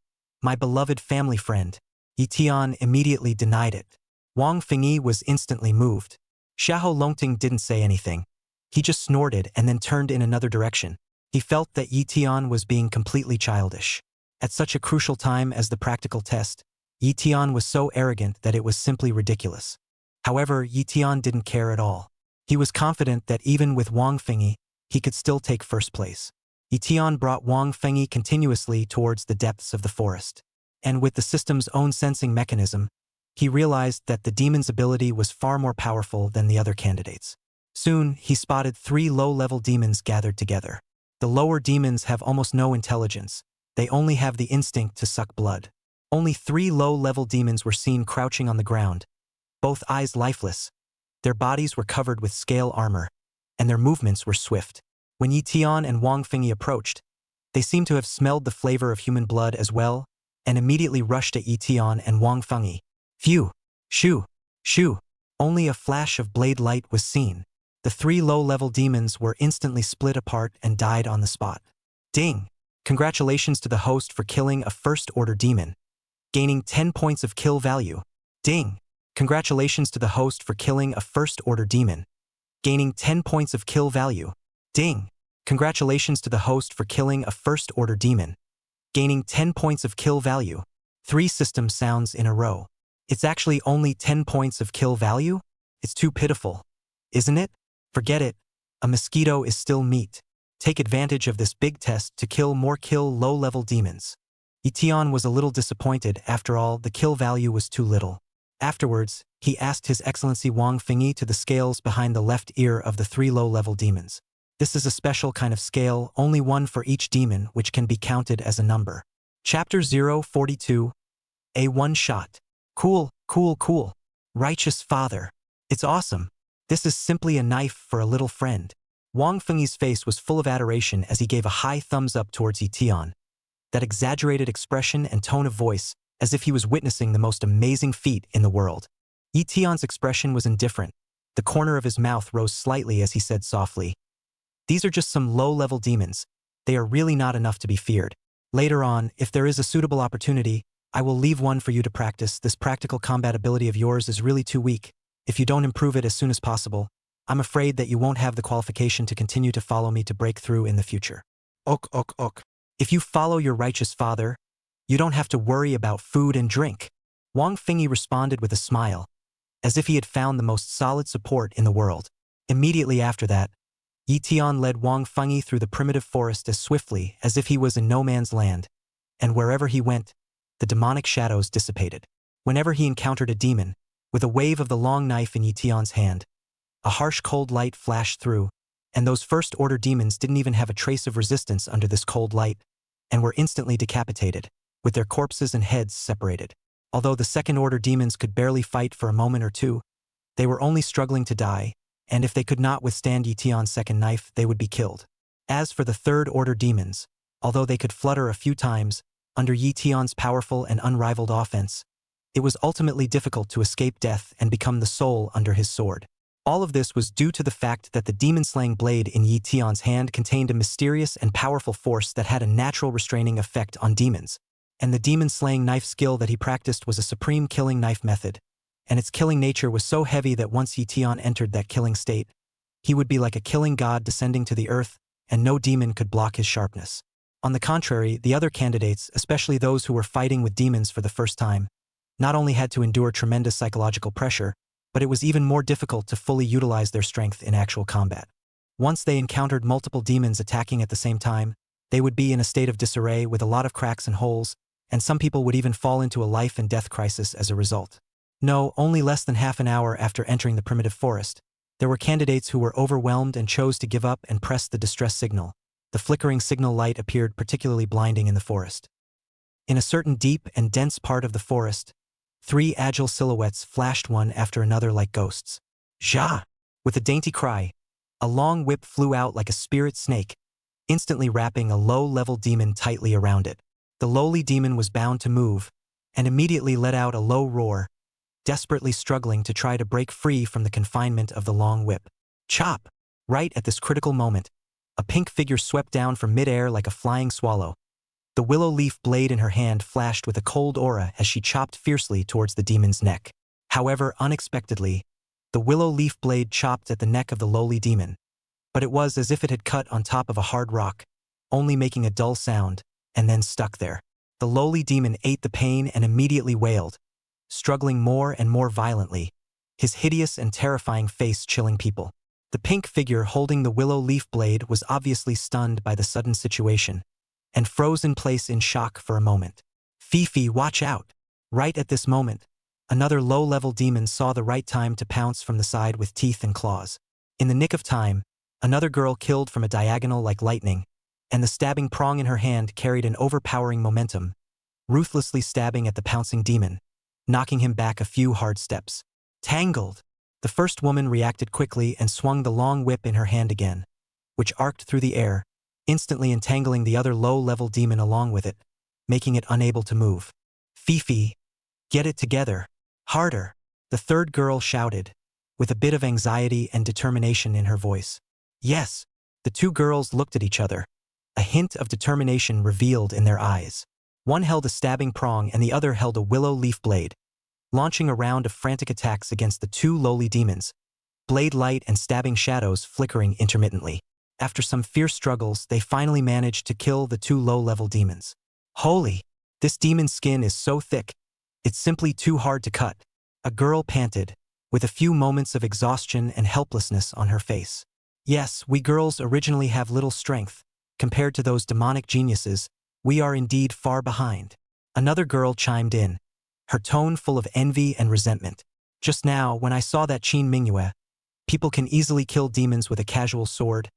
my beloved family friend. Lu Tian immediately denied it. Wang Fengyi was instantly moved. Haoran didn't say anything. He just snorted and then turned in another direction. He felt that Lu Tian was being completely childish. At such a crucial time as the practical test, Lu Tian was so arrogant that it was simply ridiculous. However, Lu Tian didn't care at all. He was confident that even with Wang Fengyi, he could still take first place. Lu Tian brought Wang Fengyi continuously towards the depths of the forest. And with the system's own sensing mechanism, he realized that the demon's ability was far more powerful than the other candidates. Soon, he spotted 3 low-level demons gathered together. The lower demons have almost no intelligence. They only have the instinct to suck blood. Only 3 low-level demons were seen crouching on the ground, both eyes lifeless. Their bodies were covered with scale armor, and their movements were swift. When Lu Tian and Wang Fengyi approached, they seemed to have smelled the flavor of human blood as well, and immediately rushed at Lu Tian and Wang Fengyi. Phew! Shoo! Shoo! Only a flash of blade light was seen. The 3 low-level demons were instantly split apart and died on the spot. Ding! Congratulations to the host for killing a first-order demon, gaining 10 points of kill value. Ding! Congratulations to the host for killing a first-order demon, gaining 10 points of kill value. Ding! Congratulations to the host for killing a first-order demon, gaining 10 points of kill value. 3 system sounds in a row. It's actually only 10 points of kill value? It's too pitiful, isn't it? Forget it. A mosquito is still meat. Take advantage of this big test to kill low-level demons. Lu Tian was a little disappointed. After all, the kill value was too little. Afterwards, he asked His Excellency Wang Fengyi to the scales behind the left ear of the 3 low-level demons. This is a special kind of scale, only one for each demon, which can be counted as a number. Chapter 042. A one-shot. Cool, cool, cool. Righteous Father. It's awesome. This is simply a knife for a little friend. Wang Fengyi's face was full of adoration as he gave a high thumbs up towards Lu Tian. That exaggerated expression and tone of voice, as if he was witnessing the most amazing feat in the world. Lu Tian's expression was indifferent. The corner of his mouth rose slightly as he said softly, "These are just some low-level demons. They are really not enough to be feared. Later on, if there is a suitable opportunity, I will leave one for you to practice. This practical combat ability of yours is really too weak. If you don't improve it as soon as possible, I'm afraid that you won't have the qualification to continue to follow me to break through in the future." Ok, ok, ok. If you follow your righteous father, you don't have to worry about food and drink. Wang Fengyi responded with a smile, as if he had found the most solid support in the world. Immediately after that, Lu Tian led Wang Fengyi through the primitive forest as swiftly as if he was in no man's land, and wherever he went, the demonic shadows dissipated. Whenever he encountered a demon, with a wave of the long knife in Lu Tian's hand, a harsh cold light flashed through, and those first-order demons didn't even have a trace of resistance under this cold light, and were instantly decapitated, with their corpses and heads separated. Although the second-order demons could barely fight for a moment or two, they were only struggling to die, and if they could not withstand Lu Tian's second knife, they would be killed. As for the third-order demons, although they could flutter a few times under Lu Tian's powerful and unrivaled offense, it was ultimately difficult to escape death and become the soul under his sword. All of this was due to the fact that the demon-slaying blade in Lu Tian's hand contained a mysterious and powerful force that had a natural restraining effect on demons, and the demon-slaying knife skill that he practiced was a supreme killing knife method, and its killing nature was so heavy that once Lu Tian entered that killing state, he would be like a killing god descending to the earth, and no demon could block his sharpness. On the contrary, the other candidates, especially those who were fighting with demons for the first time, not only had to endure tremendous psychological pressure, but it was even more difficult to fully utilize their strength in actual combat. Once they encountered multiple demons attacking at the same time, they would be in a state of disarray with a lot of cracks and holes, and some people would even fall into a life and death crisis as a result. No, only less than half an hour after entering the primitive forest, there were candidates who were overwhelmed and chose to give up and press the distress signal. The flickering signal light appeared particularly blinding in the forest. In a certain deep and dense part of the forest, 3 agile silhouettes flashed one after another like ghosts. Ja! With a dainty cry, a long whip flew out like a spirit snake, instantly wrapping a low-level demon tightly around it. The lowly demon was bound to move, and immediately let out a low roar, desperately struggling to try to break free from the confinement of the long whip. Chop! Right at this critical moment, a pink figure swept down from mid-air like a flying swallow. The willow leaf blade in her hand flashed with a cold aura as she chopped fiercely towards the demon's neck. However, unexpectedly, the willow leaf blade chopped at the neck of the lowly demon, but it was as if it had cut on top of a hard rock, only making a dull sound, and then stuck there. The lowly demon ate the pain and immediately wailed, struggling more and more violently, his hideous and terrifying face chilling people. The pink figure holding the willow leaf blade was obviously stunned by the sudden situation, and froze in place in shock for a moment. Fifi, watch out! Right at this moment, another low-level demon saw the right time to pounce from the side with teeth and claws. In the nick of time, another girl killed from a diagonal like lightning, and the stabbing prong in her hand carried an overpowering momentum, ruthlessly stabbing at the pouncing demon, knocking him back a few hard steps. Tangled! The first woman reacted quickly and swung the long whip in her hand again, which arced through the air, instantly entangling the other low-level demon along with it, making it unable to move. Fifi, get it together. Harder! The third girl shouted, with a bit of anxiety and determination in her voice. Yes, the 2 girls looked at each other, a hint of determination revealed in their eyes. One held a stabbing prong and the other held a willow leaf blade, launching a round of frantic attacks against the 2 lowly demons, blade light and stabbing shadows flickering intermittently. After some fierce struggles, they finally managed to kill the 2 low-level demons. Holy! This demon's skin is so thick, it's simply too hard to cut, a girl panted, with a few moments of exhaustion and helplessness on her face. Yes, we girls originally have little strength. Compared to those demonic geniuses, we are indeed far behind. Another girl chimed in, her tone full of envy and resentment. Just now, when I saw that Qin Mingyue, people can easily kill demons with a casual sword.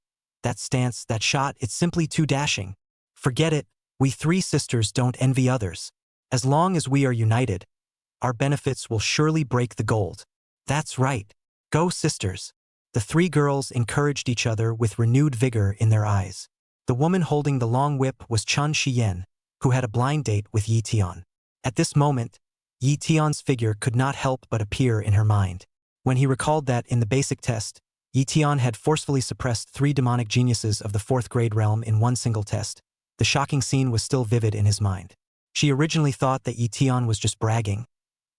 That stance, that shot, it's simply too dashing. Forget it, we 3 sisters don't envy others. As long as we are united, our benefits will surely break the gold. That's right. Go sisters. The 3 girls encouraged each other with renewed vigor in their eyes. The woman holding the long whip was Chunzi Challenged, who had a blind date with Lu Tian. At this moment, Lu Tian's figure could not help but appear in her mind. When he recalled that in the basic test, Lu Tian had forcefully suppressed 3 demonic geniuses of the 4th grade realm in one single test, the shocking scene was still vivid in his mind. She originally thought that Lu Tian was just bragging,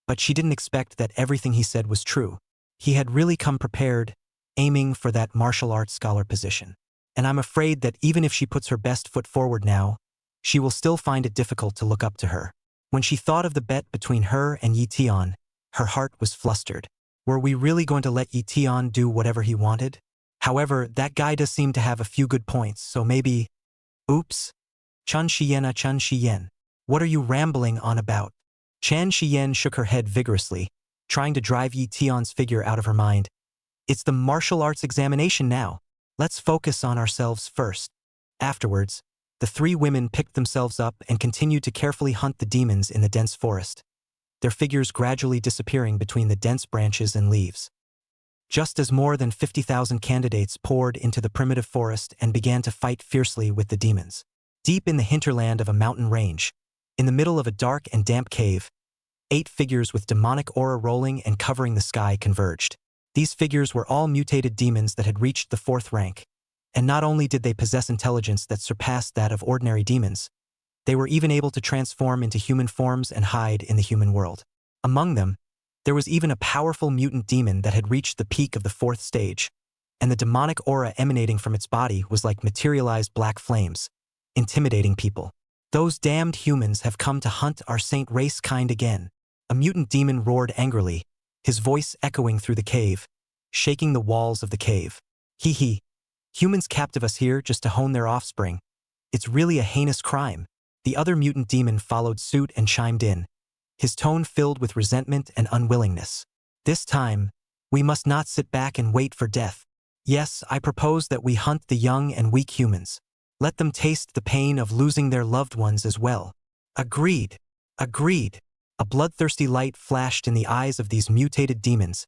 but she didn't expect that everything he said was true. He had really come prepared, aiming for that martial arts scholar position. And I'm afraid that even if she puts her best foot forward now, she will still find it difficult to look up to her. When she thought of the bet between her and Lu Tian, her heart was flustered. Were we really going to let Lu Tian do whatever he wanted? However, that guy does seem to have a few good points, so maybe… Oops. Chun Yen. What are you rambling on about? Chan Shiyen shook her head vigorously, trying to drive Lu Tian's figure out of her mind. It's the martial arts examination now. Let's focus on ourselves first. Afterwards, the 3 women picked themselves up and continued to carefully hunt the demons in the dense forest, their figures gradually disappearing between the dense branches and leaves. Just as more than 50,000 candidates poured into the primitive forest and began to fight fiercely with the demons. Deep in the hinterland of a mountain range, in the middle of a dark and damp cave, 8 figures with demonic aura rolling and covering the sky converged. These figures were all mutated demons that had reached the 4th rank, and not only did they possess intelligence that surpassed that of ordinary demons, they were even able to transform into human forms and hide in the human world. Among them, there was even a powerful mutant demon that had reached the peak of the 4th stage, and the demonic aura emanating from its body was like materialized black flames, intimidating people. Those damned humans have come to hunt our saint race kind again. A mutant demon roared angrily, his voice echoing through the cave, shaking the walls of the cave. Hee hee. Humans captive us here just to hone their offspring. It's really a heinous crime. The other mutant demon followed suit and chimed in, his tone filled with resentment and unwillingness. This time, we must not sit back and wait for death. Yes, I propose that we hunt the young and weak humans. Let them taste the pain of losing their loved ones as well. Agreed. Agreed. A bloodthirsty light flashed in the eyes of these mutated demons,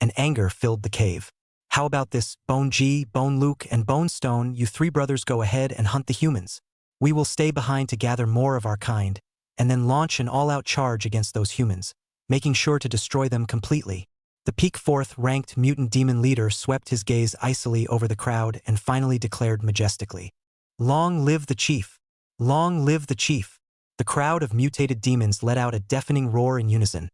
and anger filled the cave. How about this, Bone G, Bone Luke, and Bone Stone? You three brothers go ahead and hunt the humans. We will stay behind to gather more of our kind, and then launch an all-out charge against those humans, making sure to destroy them completely. The peak fourth-ranked mutant demon leader swept his gaze icily over the crowd and finally declared majestically, "Long live the chief! Long live the chief!" The crowd of mutated demons let out a deafening roar in unison.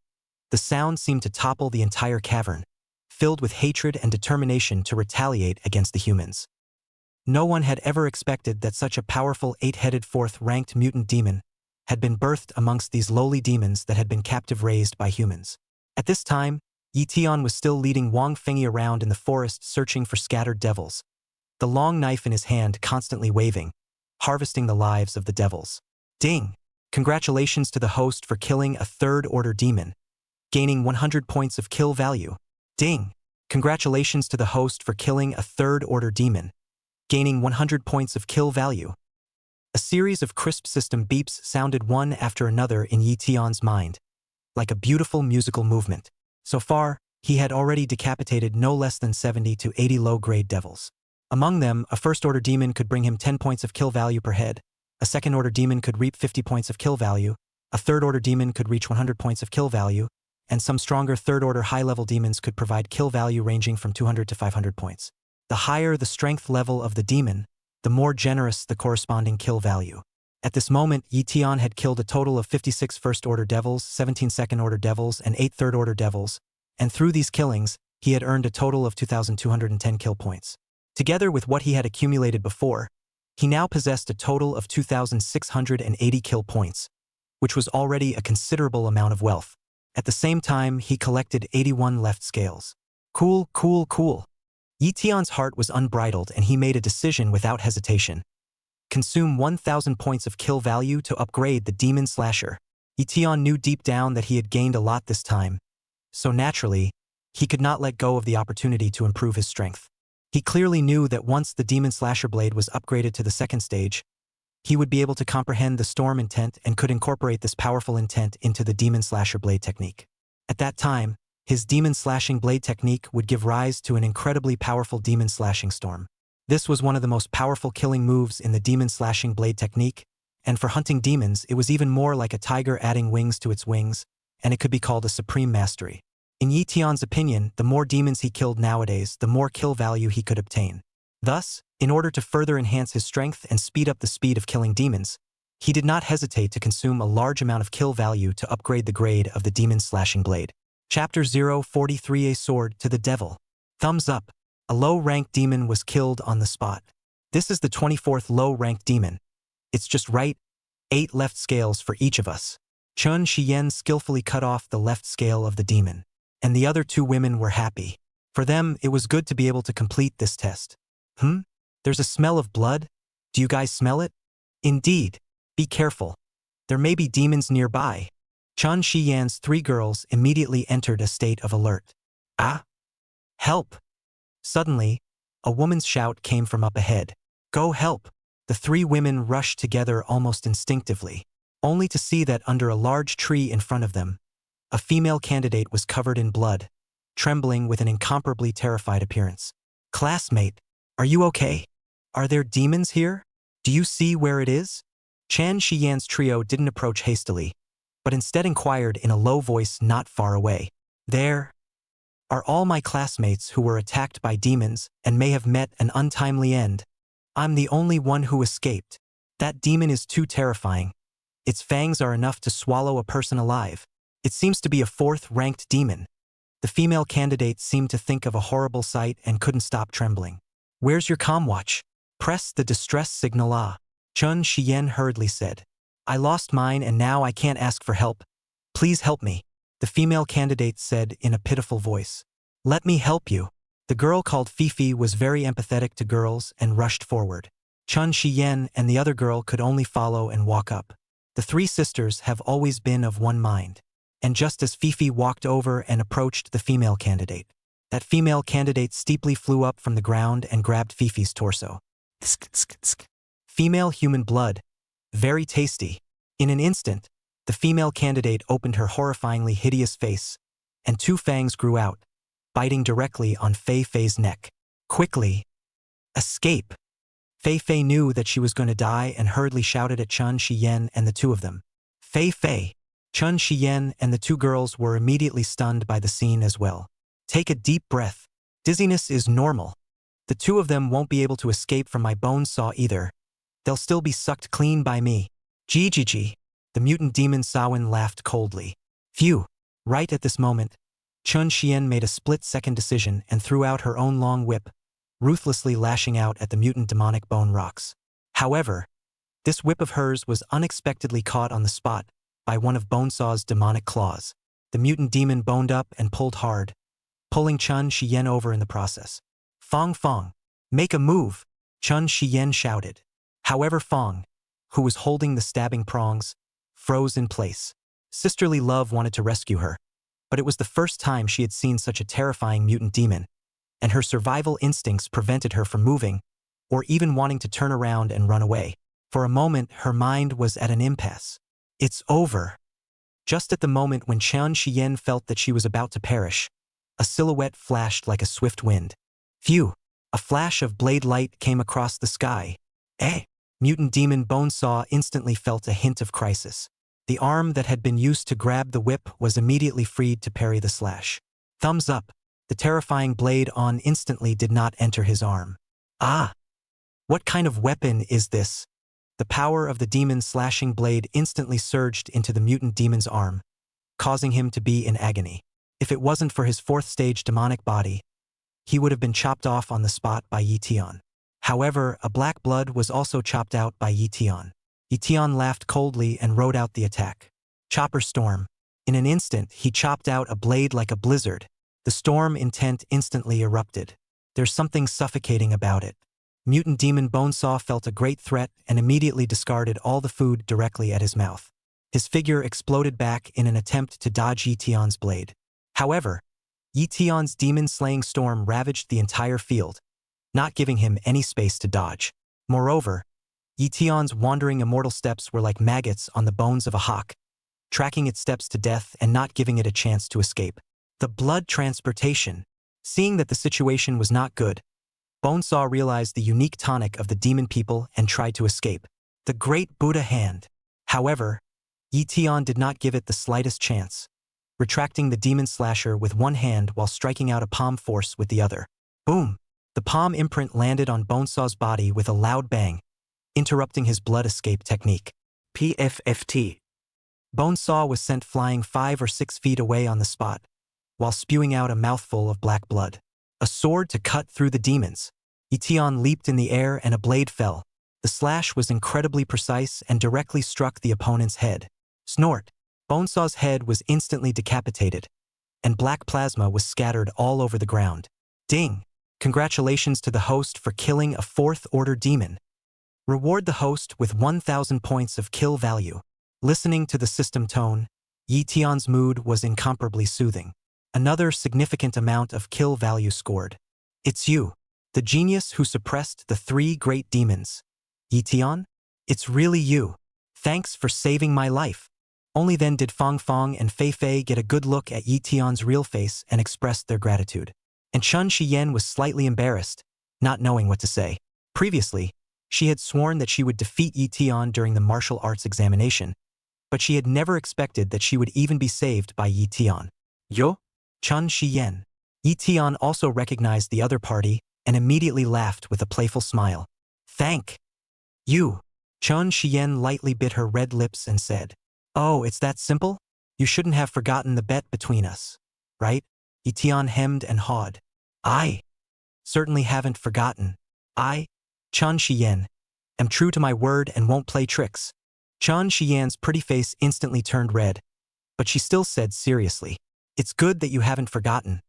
The sound seemed to topple the entire cavern, filled with hatred and determination to retaliate against the humans. No one had ever expected that such a powerful eight-headed fourth-ranked mutant demon had been birthed amongst these lowly demons that had been captive-raised by humans. At this time, Lu Tian was still leading Wang Fengyi around in the forest searching for scattered devils, the long knife in his hand constantly waving, harvesting the lives of the devils. Ding! Congratulations to the host for killing a third-order demon, gaining 100 points of kill value. Ding! Congratulations to the host for killing a third-order demon, gaining 100 points of kill value. A series of crisp system beeps sounded one after another in Lu Tian's mind, like a beautiful musical movement. So far, he had already decapitated no less than 70 to 80 low-grade devils. Among them, a first-order demon could bring him 10 points of kill value per head, a second-order demon could reap 50 points of kill value, a third-order demon could reach 100 points of kill value, and some stronger third-order high-level demons could provide kill value ranging from 200 to 500 points. The higher the strength level of the demon, the more generous the corresponding kill value. At this moment, Lu Tian had killed a total of 56 first-order devils, 17 second-order devils, and 8 third-order devils, and through these killings, he had earned a total of 2,210 kill points. Together with what he had accumulated before, he now possessed a total of 2,680 kill points, which was already a considerable amount of wealth. At the same time, he collected 81 left scales. Cool, cool, cool. Lu Tian's heart was unbridled and he made a decision without hesitation. Consume 1,000 points of kill value to upgrade the Demon Slasher. Lu Tian knew deep down that he had gained a lot this time, so naturally, he could not let go of the opportunity to improve his strength. He clearly knew that once the Demon Slasher blade was upgraded to the second stage, he would be able to comprehend the storm intent and could incorporate this powerful intent into the Demon Slasher blade technique. At that time, his Demon Slashing blade technique would give rise to an incredibly powerful Demon Slashing storm. This was one of the most powerful killing moves in the Demon Slashing blade technique, and for hunting demons it was even more like a tiger adding wings to its wings, and it could be called a supreme mastery. In Lu Tian's opinion, the more demons he killed nowadays, the more kill value he could obtain. Thus, in order to further enhance his strength and speed up the speed of killing demons, he did not hesitate to consume a large amount of kill value to upgrade the grade of the Demon Slashing blade. Chapter 043: A Sword to the Devil. Thumbs up. A low-ranked demon was killed on the spot. This is the 24th low-ranked demon. It's just right, 8 left scales for each of us. Chunzi Challenged skillfully cut off the left scale of the demon, and the other 2 women were happy. For them, it was good to be able to complete this test. There's a smell of blood? Do you guys smell it? Indeed. Be careful. There may be demons nearby. Chunzi Challenged's 3 girls immediately entered a state of alert. Ah! Help! Suddenly, a woman's shout came from up ahead. Go help! The 3 women rushed together almost instinctively, only to see that under a large tree in front of them, a female candidate was covered in blood, trembling with an incomparably terrified appearance. Classmate, are you okay? Are there demons here? Do you see where it is? Chunzi Challenged's trio didn't approach hastily, but instead inquired in a low voice not far away. There are all my classmates who were attacked by demons and may have met an untimely end. I'm the only one who escaped. That demon is too terrifying. Its fangs are enough to swallow a person alive. It seems to be a 4th-ranked demon. The female candidate seemed to think of a horrible sight and couldn't stop trembling. Where's your comwatch? Press the distress signal. Chunzi Challenged hurriedly said. I lost mine and now I can't ask for help. Please help me, the female candidate said in a pitiful voice. Let me help you. The girl called Fifi was very empathetic to girls and rushed forward. Chunzi Challenged and the other girl could only follow and walk up. The 3 sisters have always been of one mind. And just as Fifi walked over and approached the female candidate, that female candidate steeply flew up from the ground and grabbed Fifi's torso. Female human blood. Very tasty. In an instant, the female candidate opened her horrifyingly hideous face, and two fangs grew out, biting directly on Fei Fei's neck. Quickly! Escape! Fei Fei knew that she was going to die and hurriedly shouted at Chun Shiyan and the two of them. Fei Fei! Chun Shiyan and the two girls were immediately stunned by the scene as well. Take a deep breath. Dizziness is normal. The two of them won't be able to escape from my bone saw either. They'll still be sucked clean by me. Gigi. The mutant demon Sawen laughed coldly. Phew. Right at this moment, Chun Shiyan made a split-second decision and threw out her own long whip, ruthlessly lashing out at the mutant demonic bone rocks. However, this whip of hers was unexpectedly caught on the spot by one of Bonesaw's demonic claws. The mutant demon boned up and pulled hard, pulling Chun Shiyan over in the process. Fong Fong, make a move, Chun Shiyan shouted. However, Fong, who was holding the stabbing prongs, froze in place. Sisterly love wanted to rescue her, but it was the first time she had seen such a terrifying mutant demon, and her survival instincts prevented her from moving, or even wanting to turn around and run away. For a moment, her mind was at an impasse. It's over. Just at the moment when Chun Shiyan felt that she was about to perish, a silhouette flashed like a swift wind. Phew! A flash of blade light came across the sky. Mutant demon Bonesaw instantly felt a hint of crisis. The arm that had been used to grab the whip was immediately freed to parry the slash. Thumbs up. The terrifying blade on instantly did not enter his arm. Ah! What kind of weapon is this? The power of the demon's slashing blade instantly surged into the mutant demon's arm, causing him to be in agony. If it wasn't for his fourth-stage demonic body, he would have been chopped off on the spot by Lu Tian. However, a black blood was also chopped out by Lu Tian. Lu Tian laughed coldly and rode out the attack. Chopper Storm. In an instant, he chopped out a blade like a blizzard. The storm intent instantly erupted. There's something suffocating about it. Mutant Demon Bonesaw felt a great threat and immediately discarded all the food directly at his mouth. His figure exploded back in an attempt to dodge Lu Tian's blade. However, Lu Tian's demon-slaying storm ravaged the entire field, not giving him any space to dodge. Moreover, Lu Tian's wandering immortal steps were like maggots on the bones of a hawk, tracking its steps to death and not giving it a chance to escape. The blood transportation. Seeing that the situation was not good, Bonesaw realized the unique tonic of the demon people and tried to escape. The Great Buddha Hand. However, Lu Tian did not give it the slightest chance, retracting the demon slasher with one hand while striking out a palm force with the other. Boom! The palm imprint landed on Bonesaw's body with a loud bang, interrupting his blood escape technique. PFFT. Bonesaw was sent flying 5 or 6 feet away on the spot, while spewing out a mouthful of black blood. A sword to cut through the demons. Lu Tian leaped in the air and a blade fell. The slash was incredibly precise and directly struck the opponent's head. Snort! Bonesaw's head was instantly decapitated, and black plasma was scattered all over the ground. Ding! Congratulations to the host for killing a 4th-order demon. Reward the host with 1,000 points of kill value. Listening to the system tone, Lu Tian's mood was incomparably soothing. Another significant amount of kill value scored. It's you, the genius who suppressed the 3 great demons. Lu Tian? It's really you. Thanks for saving my life. Only then did Fong Fong and Fei Fei get a good look at Lu Tian's real face and expressed their gratitude. And Chun Shiyan was slightly embarrassed, not knowing what to say. Previously, she had sworn that she would defeat Lu Tian during the martial arts examination, but she had never expected that she would even be saved by Lu Tian. Yo? Chun Shiyan. Lu Tian also recognized the other party and immediately laughed with a playful smile. Thank you. Chun Shiyan lightly bit her red lips and said, Oh, it's that simple? You shouldn't have forgotten the bet between us, right? Lu Tian hemmed and hawed. I certainly haven't forgotten. I, Chun Shiyan, am true to my word and won't play tricks. Chun Shiyan's pretty face instantly turned red, but she still said seriously, It's good that you haven't forgotten.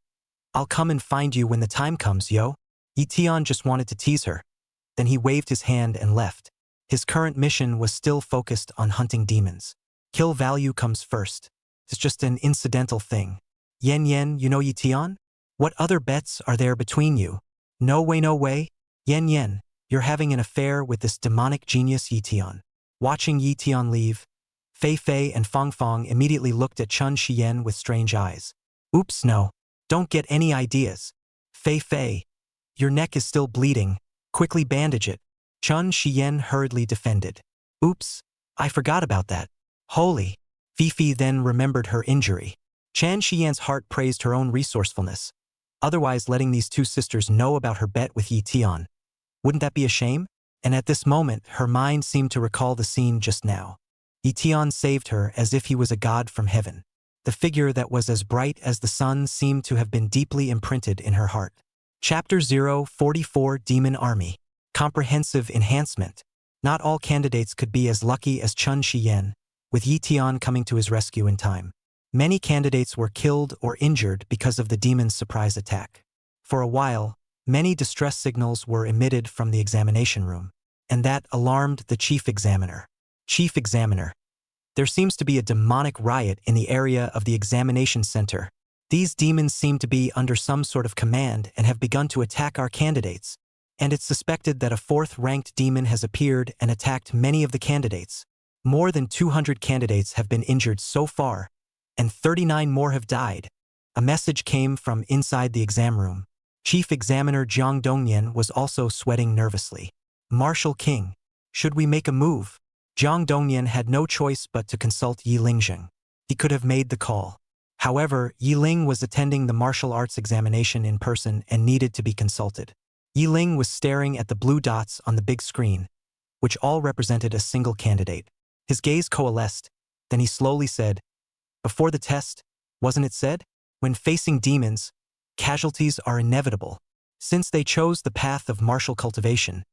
I'll come and find you when the time comes, yo. Lu Tian just wanted to tease her. Then he waved his hand and left. His current mission was still focused on hunting demons. Kill value comes first. It's just an incidental thing. Yen, you know Lu Tian? What other bets are there between you? No way. Yen, you're having an affair with this demonic genius Lu Tian. Watching Lu Tian leave, Fei Fei and Fong Fong immediately looked at Chun Xian with strange eyes. Oops, no. Don't get any ideas. Fei Fei, your neck is still bleeding. Quickly bandage it. Chun Xian hurriedly defended. Oops, I forgot about that. Holy. Fifi then remembered her injury. Chan Xian's heart praised her own resourcefulness. Otherwise letting these two sisters know about her bet with Yi Tian. Wouldn't that be a shame? And at this moment, her mind seemed to recall the scene just now. Yi Tian saved her as if he was a god from heaven. The figure that was as bright as the sun seemed to have been deeply imprinted in her heart. Chapter 044 Demon Army. Comprehensive Enhancement. Not all candidates could be as lucky as Chun Xian, with Yi Tian coming to his rescue in time. Many candidates were killed or injured because of the demon's surprise attack. For a while, many distress signals were emitted from the examination room, and that alarmed the chief examiner. Chief examiner. There seems to be a demonic riot in the area of the examination center. These demons seem to be under some sort of command and have begun to attack our candidates. And it's suspected that a fourth-ranked demon has appeared and attacked many of the candidates. More than 200 candidates have been injured so far, and 39 more have died. A message came from inside the exam room. Chief Examiner Jiang Dongyan was also sweating nervously. Marshal King, should we make a move? Jiang Dongyan had no choice but to consult Yi Lingzheng. He could have made the call. However, Yi Ling was attending the martial arts examination in person and needed to be consulted. Yi Ling was staring at the blue dots on the big screen, which all represented a single candidate. His gaze coalesced, then he slowly said, "Before the test, wasn't it said? When facing demons, casualties are inevitable. Since they chose the path of martial cultivation,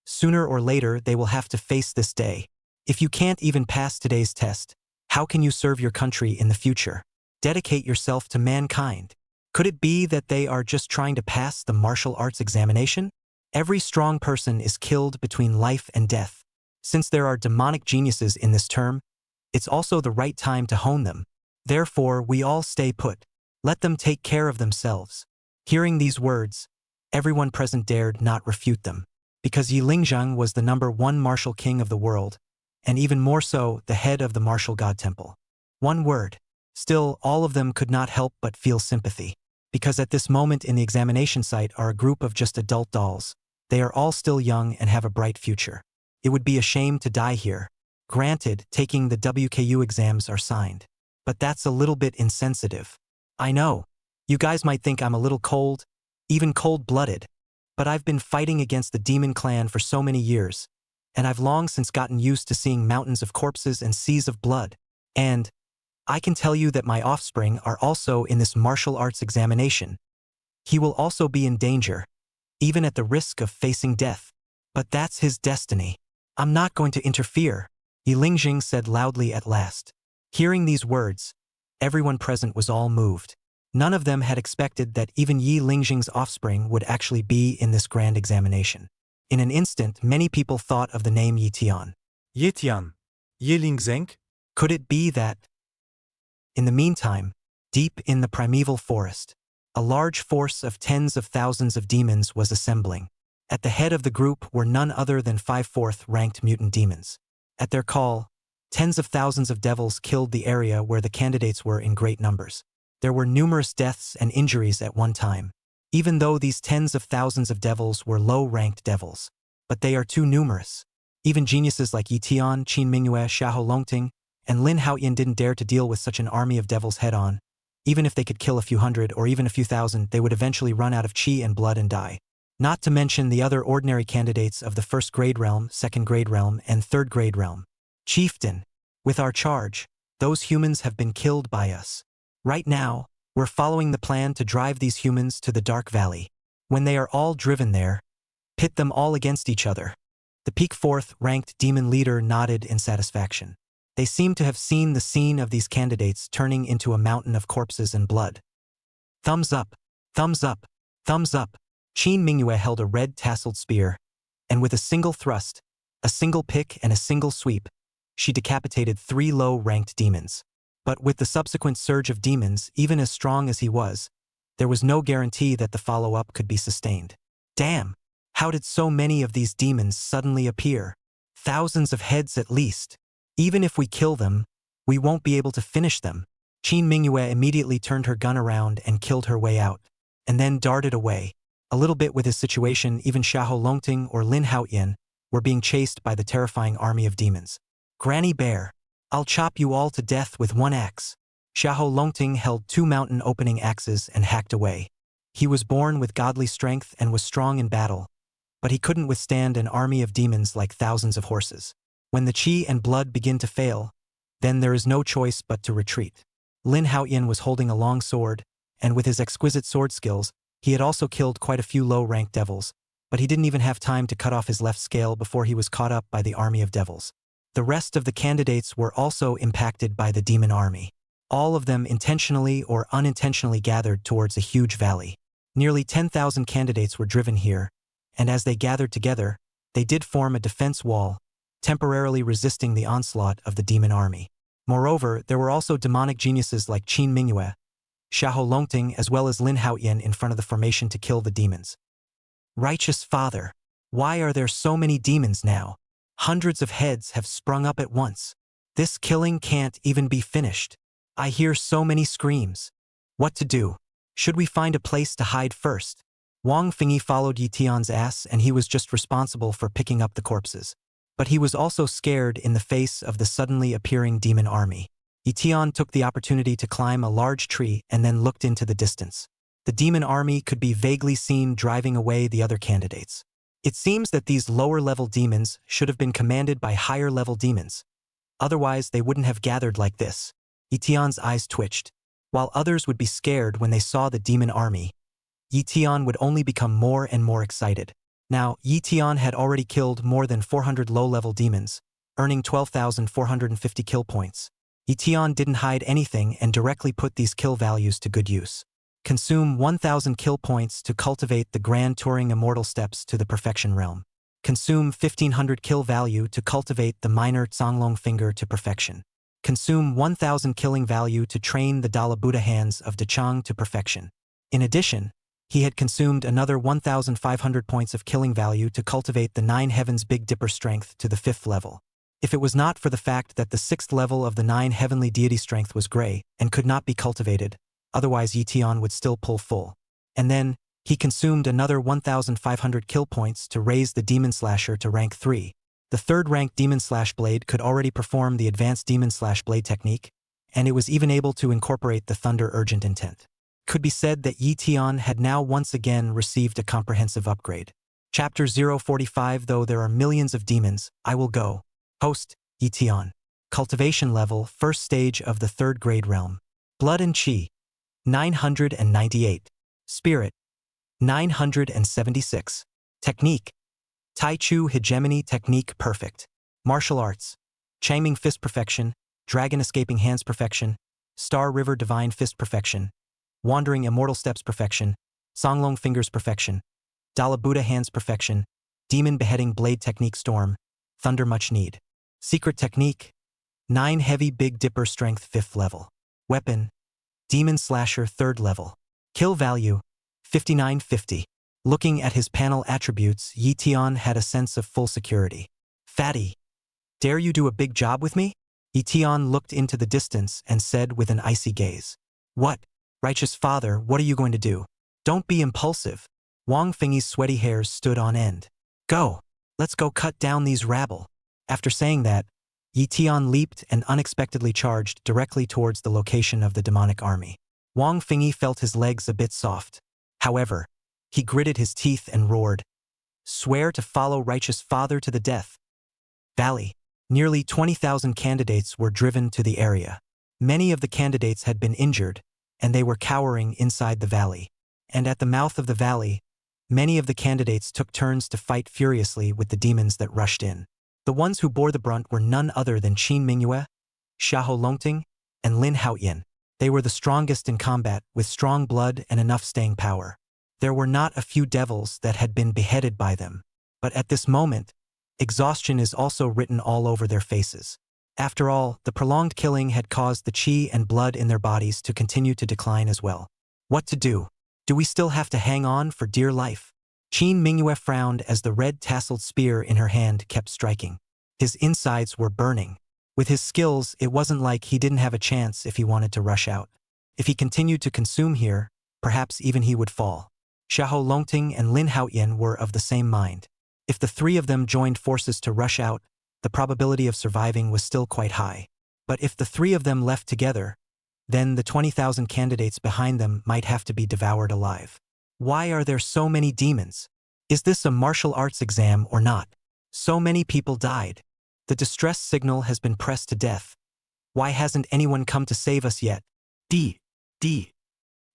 sooner or later they will have to face this day. If you can't even pass today's test, how can you serve your country in the future? Dedicate yourself to mankind." Could it be that they are just trying to pass the martial arts examination? Every strong person is killed between life and death. Since there are demonic geniuses in this term, it's also the right time to hone them. Therefore, we all stay put. Let them take care of themselves. Hearing these words, everyone present dared not refute them, because Yi Lingzheng was the #1 martial king of the world, and even more so, the head of the martial god temple. One word. Still, all of them could not help but feel sympathy. Because at this moment in the examination site are a group of just adult dolls. They are all still young and have a bright future. It would be a shame to die here. Granted, taking the WKU exams are signed. But that's a little bit insensitive. I know. You guys might think I'm a little cold, even cold-blooded. But I've been fighting against the demon clan for so many years, and I've long since gotten used to seeing mountains of corpses and seas of blood. And I can tell you that my offspring are also in this martial arts examination. He will also be in danger, even at the risk of facing death. But that's his destiny. I'm not going to interfere, Yi Lingzheng said loudly at last. Hearing these words, everyone present was all moved. None of them had expected that even Yi Lingzheng's offspring would actually be in this grand examination. In an instant, many people thought of the name Yi Tian. Yi Tian. Yi Lingzheng? Could it be that? In the meantime, deep in the primeval forest, a large force of tens of thousands of demons was assembling. At the head of the group were none other than 5 4th-ranked mutant demons. At their call, tens of thousands of devils killed the area where the candidates were in great numbers. There were numerous deaths and injuries at one time, even though these tens of thousands of devils were low-ranked devils. But they are too numerous. Even geniuses like Yi Tian, Qin Mingyue, Xiahou Longting, and Lin Haoyan didn't dare to deal with such an army of devils head-on. Even if they could kill a few hundred or even a few thousand, they would eventually run out of chi and blood and die. Not to mention the other ordinary candidates of the 1st grade realm, 2nd grade realm, and 3rd grade realm. Chieftain, with our charge, those humans have been killed by us. Right now, we're following the plan to drive these humans to the Dark Valley. When they are all driven there, pit them all against each other. The peak 4th-ranked demon leader nodded in satisfaction. They seemed to have seen the scene of these candidates turning into a mountain of corpses and blood. Thumbs up, thumbs up, thumbs up. Qin Mingyue held a red tasseled spear, and with a single thrust, a single pick and a single sweep, she decapitated 3 low-ranked demons. But with the subsequent surge of demons, even as strong as he was, there was no guarantee that the follow-up could be sustained. Damn! How did so many of these demons suddenly appear? Thousands of heads at least. Even if we kill them, We won't be able to finish them. Qin Mingyue immediately turned her gun around and killed her way out, and then darted away. A little bit with his situation, even Xiahou Longting or Lin Haoyan were being chased by the terrifying army of demons. Granny Bear, I'll chop you all to death with one axe. Xiahou Longting held 2 mountain opening axes and hacked away. He was born with godly strength and was strong in battle, but he couldn't withstand an army of demons like thousands of horses. When the qi and blood begin to fail, then there is no choice but to retreat. Lin Haoyan was holding a long sword, and with his exquisite sword skills, he had also killed quite a few low-ranked devils, but he didn't even have time to cut off his left scale before he was caught up by the army of devils. The rest of the candidates were also impacted by the demon army. All of them intentionally or unintentionally gathered towards a huge valley. Nearly 10,000 candidates were driven here, and as they gathered together, they did form a defense wall, temporarily resisting the onslaught of the demon army. Moreover, there were also demonic geniuses like Qin Mingyue, Xiahou Longting, as well as Lin Haoyan in front of the formation to kill the demons. Righteous Father, why are there so many demons now? Hundreds of heads have sprung up at once. This killing can't even be finished. I hear so many screams. What to do? Should we find a place to hide first? Wang Fingyi followed Yi Tian's ass, and he was just responsible for picking up the corpses. But he was also scared in the face of the suddenly appearing demon army. Yi Tian took the opportunity to climb a large tree and then looked into the distance. The demon army could be vaguely seen driving away the other candidates. It seems that these lower-level demons should have been commanded by higher-level demons. Otherwise, they wouldn't have gathered like this. Yi Tian's eyes twitched. While others would be scared when they saw the demon army, Yi Tian would only become more and more excited. Now, Yi Tian had already killed more than 400 low-level demons, earning 12,450 kill points. Yi Tian didn't hide anything and directly put these kill values to good use. Consume 1,000 kill points to cultivate the Grand Touring Immortal Steps to the Perfection Realm. Consume 1,500 kill value to cultivate the Minor Zonglong Finger to perfection. Consume 1,000 killing value to train the Dala Buddha Hands of Dechang to perfection. In addition, he had consumed another 1,500 points of killing value to cultivate the 9 Heavens Big Dipper Strength to the 5th level. If it was not for the fact that the 6th level of the 9 Heavenly Deity Strength was gray and could not be cultivated, otherwise Yi Tian would still pull full. And then, he consumed another 1,500 kill points to raise the Demon Slasher to rank 3. The 3rd rank Demon Slash Blade could already perform the advanced Demon Slash Blade technique, and it was even able to incorporate the Thunder Urgent Intent. Could be said that Yi Tian had now once again received a comprehensive upgrade. Chapter 045. Though there are millions of demons, I will go. Host, Yi Tian. Cultivation level, 1st stage of the 3rd grade realm. Blood and Qi, 998. Spirit, 976. Technique, Tai Chu Hegemony Technique Perfect. Martial Arts, Changming Fist Perfection, Dragon Escaping Hands Perfection, Star River Divine Fist Perfection, Wandering Immortal Steps Perfection, Songlong Fingers Perfection, Dala Buddha Hands Perfection, Demon Beheading Blade Technique Storm, Thunder Much Need. Secret Technique, 9 Heavy Big Dipper Strength 5th level. Weapon, Demon Slasher 3rd level. Kill value, 5950. Looking at his panel attributes, Yi Tian had a sense of full security. Fatty, dare you do a big job with me? Yi Tian looked into the distance and said with an icy gaze. What? Righteous Father, what are you going to do? Don't be impulsive. Wang Fingyi's sweaty hairs stood on end. Go! Let's go cut down these rabble. After saying that, Yi Tian leaped and unexpectedly charged directly towards the location of the demonic army. Wang Fingyi felt his legs a bit soft. However, he gritted his teeth and roared, Swear to follow Righteous Father to the death. Valley. Nearly 20,000 candidates were driven to the area. Many of the candidates had been injured, and they were cowering inside the valley. And at the mouth of the valley, many of the candidates took turns to fight furiously with the demons that rushed in. The ones who bore the brunt were none other than Qin Mingyue, Xiahou Longting, and Lin Haoyan. They were the strongest in combat, with strong blood and enough staying power. There were not a few devils that had been beheaded by them, but at this moment, exhaustion is also written all over their faces. After all, the prolonged killing had caused the qi and blood in their bodies to continue to decline as well. What to do? Do we still have to hang on for dear life? Qin Mingyue frowned as the red tasseled spear in her hand kept striking. His insides were burning. With his skills, it wasn't like he didn't have a chance if he wanted to rush out. If he continued to consume here, perhaps even he would fall. Xiahou Longting and Lin Haoyan were of the same mind. If the three of them joined forces to rush out, the probability of surviving was still quite high. But if the three of them left together, then the 20,000 candidates behind them might have to be devoured alive. Why are there so many demons? Is this a martial arts exam or not? So many people died. The distress signal has been pressed to death. Why hasn't anyone come to save us yet? D.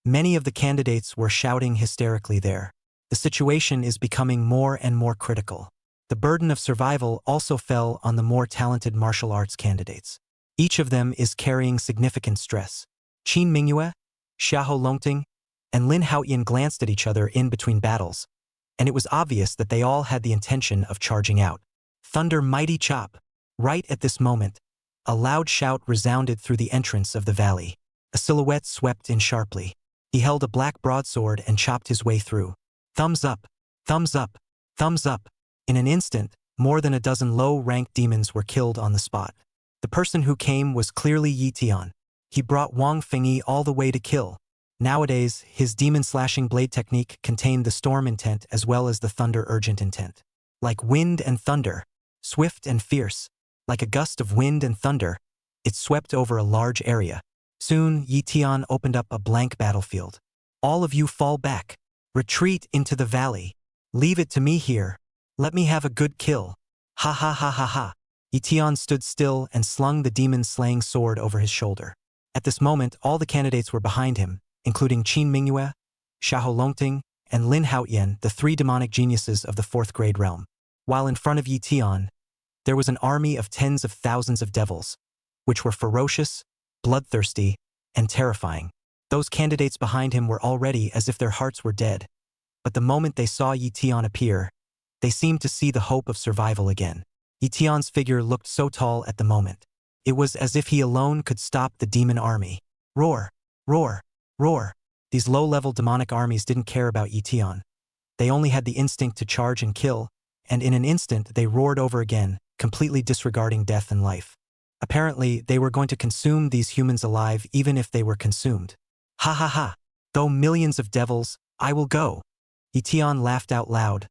Many of the candidates were shouting hysterically there. The situation is becoming more and more critical. The burden of survival also fell on the more talented martial arts candidates. Each of them is carrying significant stress. Qin Mingyue, Xiahou Longting, and Lin Haoyan glanced at each other in between battles, and it was obvious that they all had the intention of charging out. Thunder mighty chop. Right at this moment, a loud shout resounded through the entrance of the valley. A silhouette swept in sharply. He held a black broadsword and chopped his way through. Thumbs up, thumbs up, thumbs up. In an instant, more than a dozen low-ranked demons were killed on the spot. The person who came was clearly Lu Tian. He brought Wang Fengyi all the way to kill. Nowadays, his demon-slashing blade technique contained the storm intent as well as the thunder urgent intent. Like wind and thunder, swift and fierce, like a gust of wind and thunder, it swept over a large area. Soon, Lu Tian opened up a blank battlefield. All of you fall back. Retreat into the valley. Leave it to me here. Let me have a good kill. Ha ha ha ha ha. Lu Tian stood still and slung the demon-slaying sword over his shoulder. At this moment, all the candidates were behind him, including Qin Mingyue, Xiahou Longting, and Lin Haoyan, the three demonic geniuses of the fourth grade realm. While in front of Lu Tian, there was an army of tens of thousands of devils, which were ferocious, bloodthirsty, and terrifying. Those candidates behind him were already as if their hearts were dead, but the moment they saw Lu Tian appear, they seemed to see the hope of survival again. Lu Tian's figure looked so tall at the moment. It was as if he alone could stop the demon army. Roar, roar, roar. These low-level demonic armies didn't care about Lu Tian. They only had the instinct to charge and kill, and in an instant they roared over again, completely disregarding death and life. Apparently, they were going to consume these humans alive even if they were consumed. Ha ha ha! Though millions of devils, I will go! Lu Tian laughed out loud,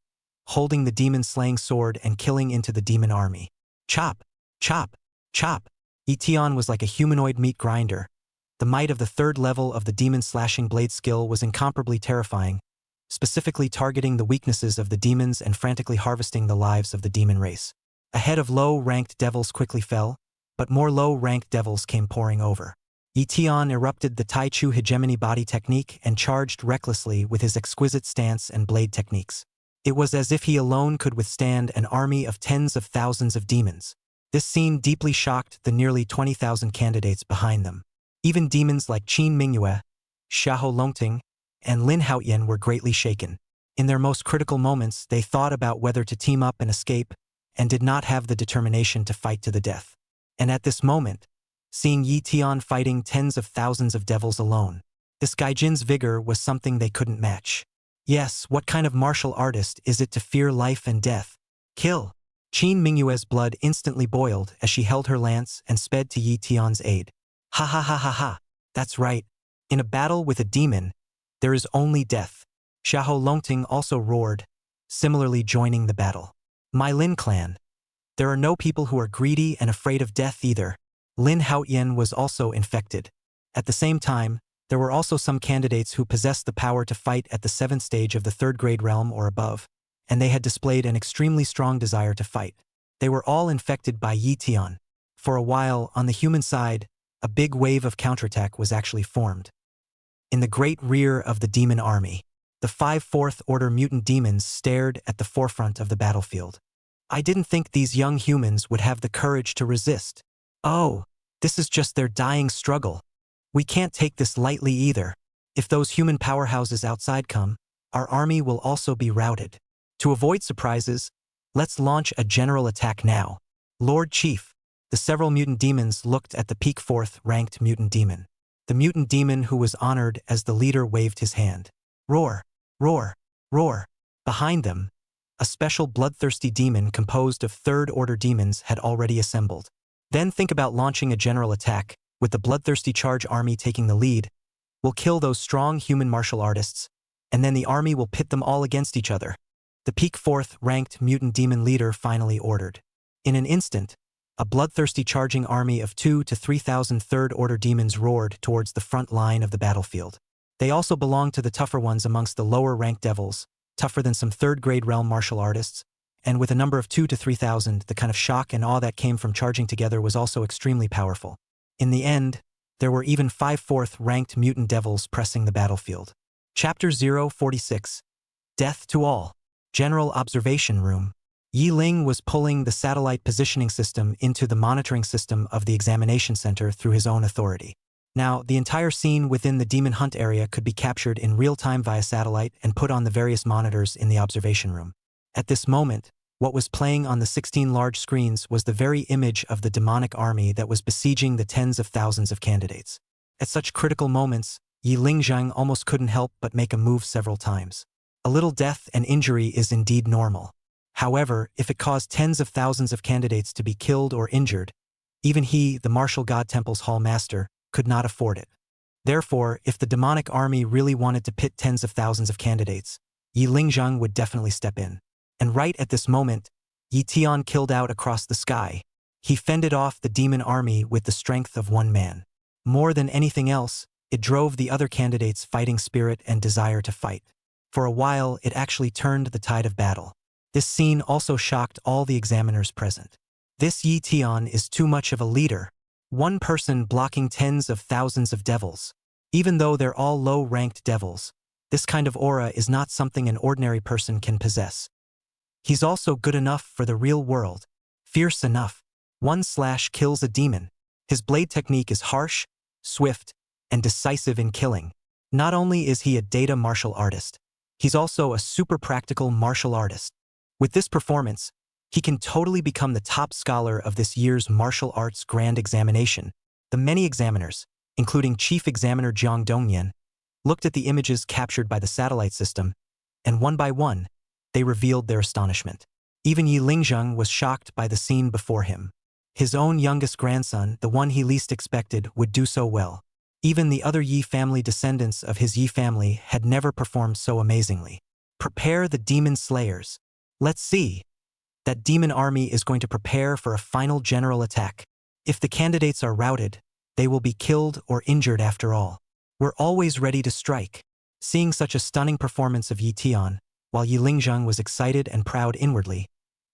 holding the demon-slaying sword and killing into the demon army. Chop! Chop! Chop! Lu Tian was like a humanoid meat grinder. The might of the third level of the demon-slashing blade skill was incomparably terrifying, specifically targeting the weaknesses of the demons and frantically harvesting the lives of the demon race. A head of low-ranked devils quickly fell, but more low-ranked devils came pouring over. Lu Tian erupted the Taichu hegemony body technique and charged recklessly with his exquisite stance and blade techniques. It was as if he alone could withstand an army of tens of thousands of demons. This scene deeply shocked the nearly 20,000 candidates behind them. Even demons like Qin Mingyue, Xiahou Longting, and Lin Haoyan were greatly shaken. In their most critical moments, they thought about whether to team up and escape, and did not have the determination to fight to the death. And at this moment, seeing Lu Tian fighting tens of thousands of devils alone, this Gaijin's vigor was something they couldn't match. Yes, what kind of martial artist is it to fear life and death? Kill! Qin Mingyue's blood instantly boiled as she held her lance and sped to Lu Tian's aid. Ha ha ha ha ha! That's right. In a battle with a demon, there is only death. Xiahou Longting also roared, similarly joining the battle. My Lin clan. There are no people who are greedy and afraid of death either. Lin Haoyan was also infected. At the same time, there were also some candidates who possessed the power to fight at the 7th stage of the 3rd grade realm or above, and they had displayed an extremely strong desire to fight. They were all infected by Lu Tian. For a while, on the human side, a big wave of counterattack was actually formed. In the great rear of the demon army, the 5 4th Order mutant demons stared at the forefront of the battlefield. I didn't think these young humans would have the courage to resist. Oh, this is just their dying struggle. We can't take this lightly either. If those human powerhouses outside come, our army will also be routed. To avoid surprises, let's launch a general attack now. Lord Chief, the several mutant demons looked at the peak 4th ranked mutant demon. The mutant demon who was honored as the leader waved his hand. Roar, roar, roar. Behind them, a special bloodthirsty demon composed of 3rd Order demons had already assembled. Then think about launching a general attack, with the bloodthirsty charge army taking the lead. We'll kill those strong human martial artists, and then the army will pit them all against each other. The peak 4th-ranked mutant demon leader finally ordered. In an instant, a bloodthirsty charging army of 2,000 to 3,000 third-order demons roared towards the front line of the battlefield. They also belonged to the tougher ones amongst the lower-ranked devils, tougher than some third-grade realm martial artists, and with a number of 2,000 to 3,000, the kind of shock and awe that came from charging together was also extremely powerful. In the end, there were even 5 4th-ranked mutant devils pressing the battlefield. Chapter 046. Death to All. General Observation Room. Yi Ling was pulling the satellite positioning system into the monitoring system of the examination center through his own authority. Now, the entire scene within the demon hunt area could be captured in real time via satellite and put on the various monitors in the observation room. At this moment, what was playing on the 16 large screens was the very image of the demonic army that was besieging the tens of thousands of candidates. At such critical moments, Yi Lingzhang almost couldn't help but make a move several times. A little death and injury is indeed normal. However, if it caused tens of thousands of candidates to be killed or injured, even he, the Martial God Temple's Hall Master, could not afford it. Therefore, if the demonic army really wanted to pit tens of thousands of candidates, Yi Lingzhang would definitely step in. And right at this moment, Lu Tian killed out across the sky. He fended off the demon army with the strength of one man. More than anything else, it drove the other candidates' fighting spirit and desire to fight. For a while, it actually turned the tide of battle. This scene also shocked all the examiners present. This Lu Tian is too much of a leader. One person blocking tens of thousands of devils. Even though they're all low-ranked devils, this kind of aura is not something an ordinary person can possess. He's also good enough for the real world. Fierce enough. One slash kills a demon. His blade technique is harsh, swift, and decisive in killing. Not only is he a data martial artist, he's also a super practical martial artist. With this performance, he can totally become the top scholar of this year's martial arts grand examination. The many examiners, including Chief Examiner Jiang Dongyan, looked at the images captured by the satellite system, and one by one, they revealed their astonishment. Even Yi Lingzhang was shocked by the scene before him. His own youngest grandson, the one he least expected, would do so well. Even the other Yi family descendants of his Yi family had never performed so amazingly. Prepare the demon slayers. Let's see. That demon army is going to prepare for a final general attack. If the candidates are routed, they will be killed or injured after all. We're always ready to strike. Seeing such a stunning performance of Lu Tian, while Yi Lingzhang was excited and proud inwardly,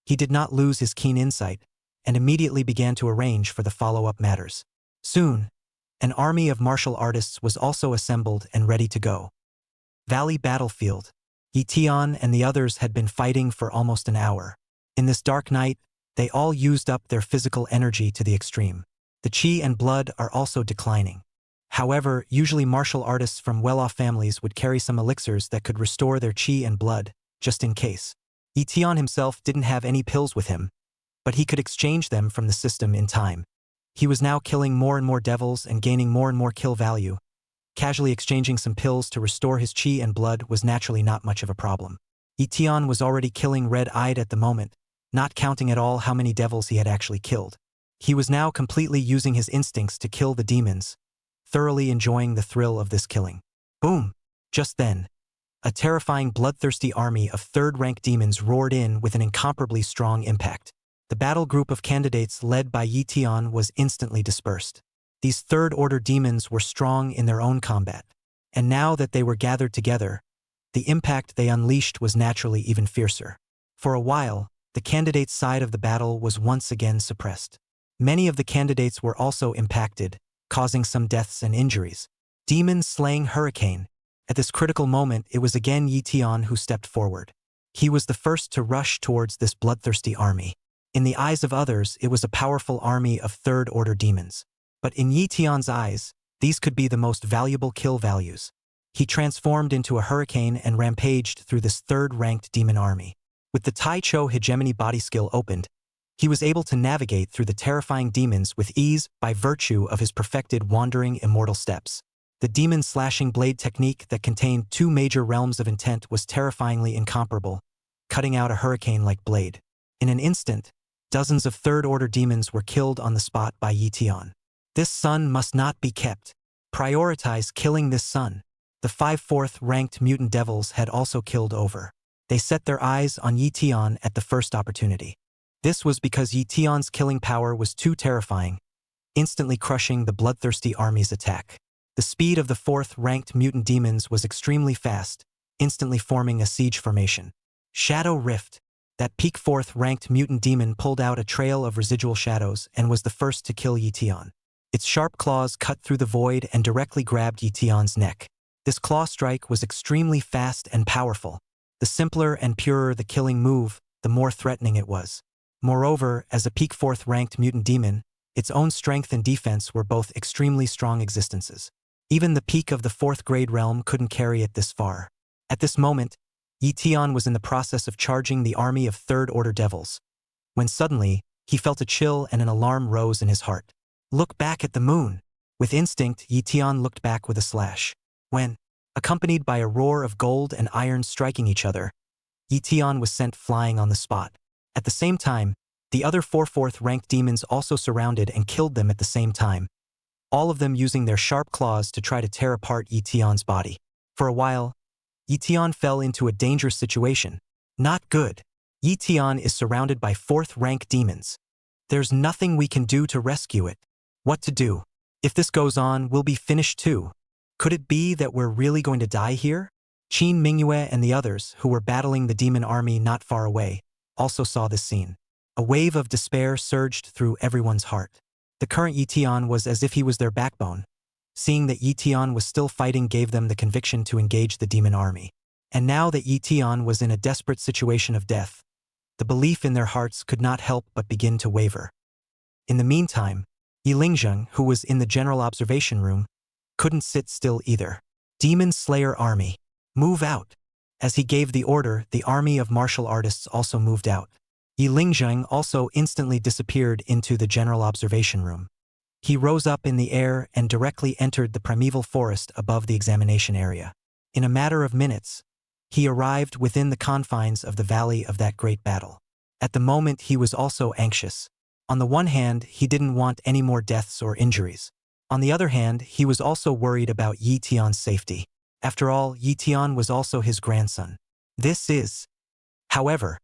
he did not lose his keen insight and immediately began to arrange for the follow-up matters. Soon, an army of martial artists was also assembled and ready to go. Valley Battlefield. Lu Tian and the others had been fighting for almost an hour. In this dark night, they all used up their physical energy to the extreme. The chi and blood are also declining. However, usually martial artists from well-off families would carry some elixirs that could restore their chi and blood, just in case. Lu Tian himself didn't have any pills with him, but he could exchange them from the system in time. He was now killing more and more devils and gaining more and more kill value. Casually exchanging some pills to restore his chi and blood was naturally not much of a problem. Lu Tian was already killing red-eyed at the moment, not counting at all how many devils he had actually killed. He was now completely using his instincts to kill the demons, thoroughly enjoying the thrill of this killing. Boom! Just then, a terrifying bloodthirsty army of third-rank demons roared in with an incomparably strong impact. The battle group of candidates led by Lu Tian was instantly dispersed. These third-order demons were strong in their own combat, and now that they were gathered together, the impact they unleashed was naturally even fiercer. For a while, the candidates' side of the battle was once again suppressed. Many of the candidates were also impacted, causing some deaths and injuries. Demon slaying hurricane. At this critical moment, it was again Lu Tian who stepped forward. He was the first to rush towards this bloodthirsty army. In the eyes of others, it was a powerful army of third-order demons. But in Lu Tian's eyes, these could be the most valuable kill values. He transformed into a hurricane and rampaged through this third-ranked demon army. With the Tai Cho hegemony body skill opened, he was able to navigate through the terrifying demons with ease by virtue of his perfected wandering immortal steps. The demon slashing blade technique that contained 2 major realms of intent was terrifyingly incomparable, cutting out a hurricane-like blade. In an instant, dozens of third-order demons were killed on the spot by Lu Tian. This sun must not be kept. Prioritize killing this sun. The 5 4th-ranked mutant devils had also killed over. They set their eyes on Lu Tian at the first opportunity. This was because Lu Tian's killing power was too terrifying, instantly crushing the bloodthirsty army's attack. The speed of the 4th-ranked mutant demons was extremely fast, instantly forming a siege formation. Shadow Rift. That peak 4th-ranked mutant demon pulled out a trail of residual shadows and was the first to kill Lu Tian. Its sharp claws cut through the void and directly grabbed Lu Tian's neck. This claw strike was extremely fast and powerful. The simpler and purer the killing move, the more threatening it was. Moreover, as a peak 4th-ranked mutant demon, its own strength and defense were both extremely strong existences. Even the peak of the 4th grade realm couldn't carry it this far. At this moment, Lu Tian was in the process of charging the army of third-order devils, when suddenly, he felt a chill and an alarm rose in his heart. Look back at the moon. With instinct, Lu Tian looked back with a slash. When, accompanied by a roar of gold and iron striking each other, Lu Tian was sent flying on the spot. At the same time, the other 4 4th-ranked demons also surrounded and killed them at the same time, all of them using their sharp claws to try to tear apart Lu Tian's body. For a while, Lu Tian fell into a dangerous situation. Not good. Lu Tian is surrounded by 4th-rank demons. There's nothing we can do to rescue it. What to do? If this goes on, we'll be finished too. Could it be that we're really going to die here? Qin Mingyue and the others, who were battling the demon army not far away, also saw this scene. A wave of despair surged through everyone's heart. The current Lu Tian was as if he was their backbone. Seeing that Lu Tian was still fighting gave them the conviction to engage the demon army. And now that Lu Tian was in a desperate situation of death, the belief in their hearts could not help but begin to waver. In the meantime, Yilingzheng, who was in the general observation room, couldn't sit still either. Demon Slayer Army, move out. As he gave the order, the army of martial artists also moved out. Yilingzheng also instantly disappeared into the general observation room. He rose up in the air and directly entered the primeval forest above the examination area. In a matter of minutes, he arrived within the confines of the valley of that great battle. At the moment, he was also anxious. On the one hand, he didn't want any more deaths or injuries. On the other hand, he was also worried about Lu Tian's safety. After all, Lu Tian was also his grandson. However,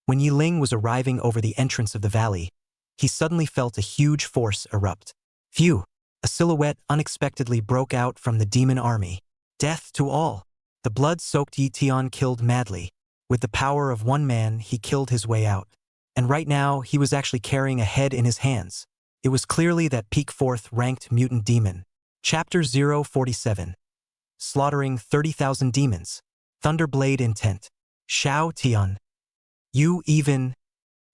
when Yiling was arriving over the entrance of the valley, he suddenly felt a huge force erupt. Phew! A silhouette unexpectedly broke out from the demon army. Death to all! The blood-soaked Lu Tian killed madly. With the power of one man, he killed his way out. And right now, he was actually carrying a head in his hands. It was clearly that peak 4th-ranked mutant demon. Chapter 047. Slaughtering 30,000 demons. Thunderblade intent. Shao Tian. Even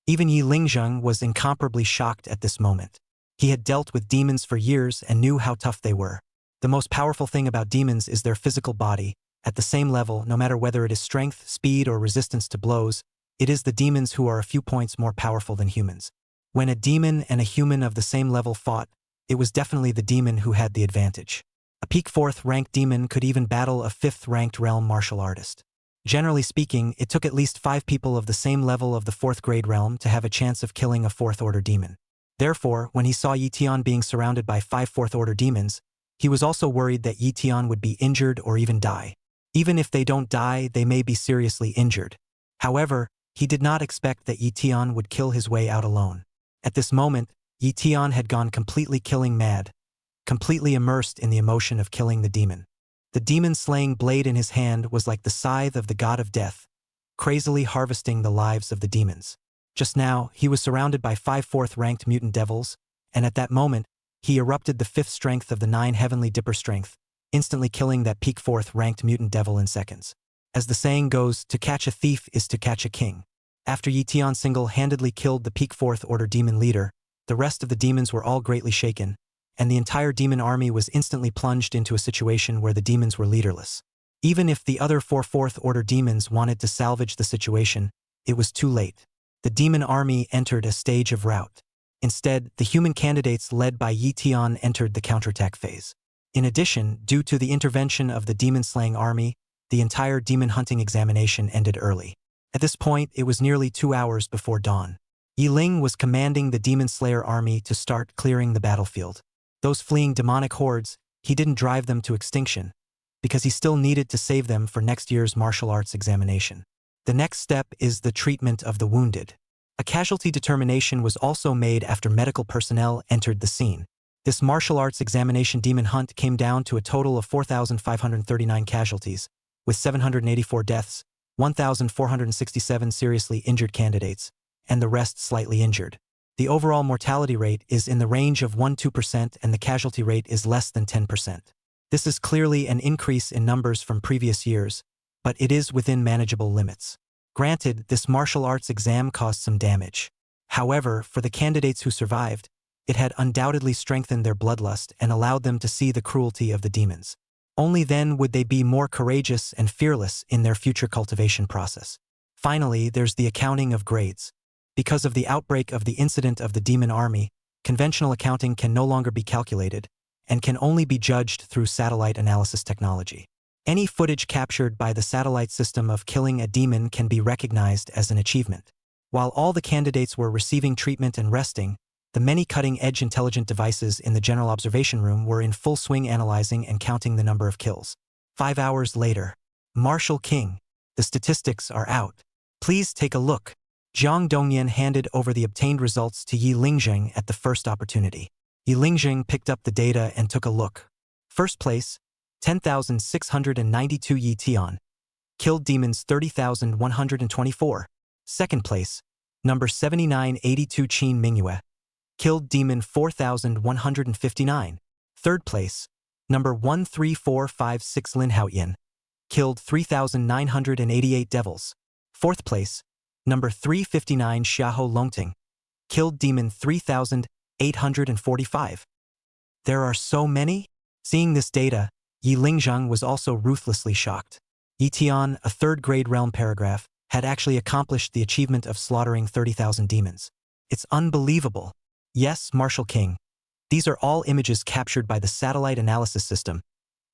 Yilingzheng was incomparably shocked at this moment. He had dealt with demons for years and knew how tough they were. The most powerful thing about demons is their physical body. At the same level, no matter whether it is strength, speed, or resistance to blows, it is the demons who are a few points more powerful than humans. When a demon and a human of the same level fought, it was definitely the demon who had the advantage. A peak 4th-ranked demon could even battle a 5th-ranked realm martial artist. Generally speaking, it took at least 5 people of the same level of the 4th grade realm to have a chance of killing a 4th-order demon. Therefore, when he saw Lu Tian being surrounded by 5 4th-order demons, he was also worried that Lu Tian would be injured or even die. Even if they don't die, they may be seriously injured. However, he did not expect that Lu Tian would kill his way out alone. At this moment, Lu Tian had gone completely killing mad, completely immersed in the emotion of killing the demon. The demon-slaying blade in his hand was like the scythe of the god of death, crazily harvesting the lives of the demons. Just now, he was surrounded by 5 4th-ranked mutant devils, and at that moment, he erupted the 5th strength of the 9 heavenly dipper strength, instantly killing that peak 4th-ranked mutant devil in seconds. As the saying goes, to catch a thief is to catch a king. After Lu Tian single-handedly killed the peak 4th-order demon leader, the rest of the demons were all greatly shaken, and the entire demon army was instantly plunged into a situation where the demons were leaderless. Even if the other 4 4th-order demons wanted to salvage the situation, it was too late. The demon army entered a stage of rout. Instead, the human candidates led by Lu Tian entered the counterattack phase. In addition, due to the intervention of the demon-slaying army, the entire demon hunting examination ended early. At this point, it was nearly 2 hours before dawn. Yi Ling was commanding the Demon Slayer army to start clearing the battlefield. Those fleeing demonic hordes, he didn't drive them to extinction, because he still needed to save them for next year's martial arts examination. The next step is the treatment of the wounded. A casualty determination was also made after medical personnel entered the scene. This martial arts examination demon hunt came down to a total of 4,539 casualties, with 784 deaths, 1,467 seriously injured candidates, and the rest slightly injured. The overall mortality rate is in the range of 1–2% and the casualty rate is less than 10%. This is clearly an increase in numbers from previous years, but it is within manageable limits. Granted, this martial arts exam caused some damage. However, for the candidates who survived, it had undoubtedly strengthened their bloodlust and allowed them to see the cruelty of the demons. Only then would they be more courageous and fearless in their future cultivation process. Finally, there's the accounting of grades. Because of the outbreak of the incident of the demon army, conventional accounting can no longer be calculated and can only be judged through satellite analysis technology. Any footage captured by the satellite system of killing a demon can be recognized as an achievement. While all the candidates were receiving treatment and resting, the many cutting-edge intelligent devices in the general observation room were in full swing analyzing and counting the number of kills. 5 hours later. Marshal King. The statistics are out. Please take a look. Jiang Dongyan handed over the obtained results to Yi Lingzheng at the first opportunity. Yi Lingzheng picked up the data and took a look. First place, 10,692 Yi Tian. Killed demons 30,124. Second place, number 7982 Qin Mingyue. Killed demon 4,159. Third place, number 13456 Lin Haoyan. Killed 3,988 devils. Fourth place, number 359 Xiahou Longting. Killed demon 3,845. There are so many? Seeing this data, Yi Lingzheng was also ruthlessly shocked. Yi Tian, a third-grade realm paragraph, had actually accomplished the achievement of slaughtering 30,000 demons. It's unbelievable. Yes, Marshal King. These are all images captured by the satellite analysis system.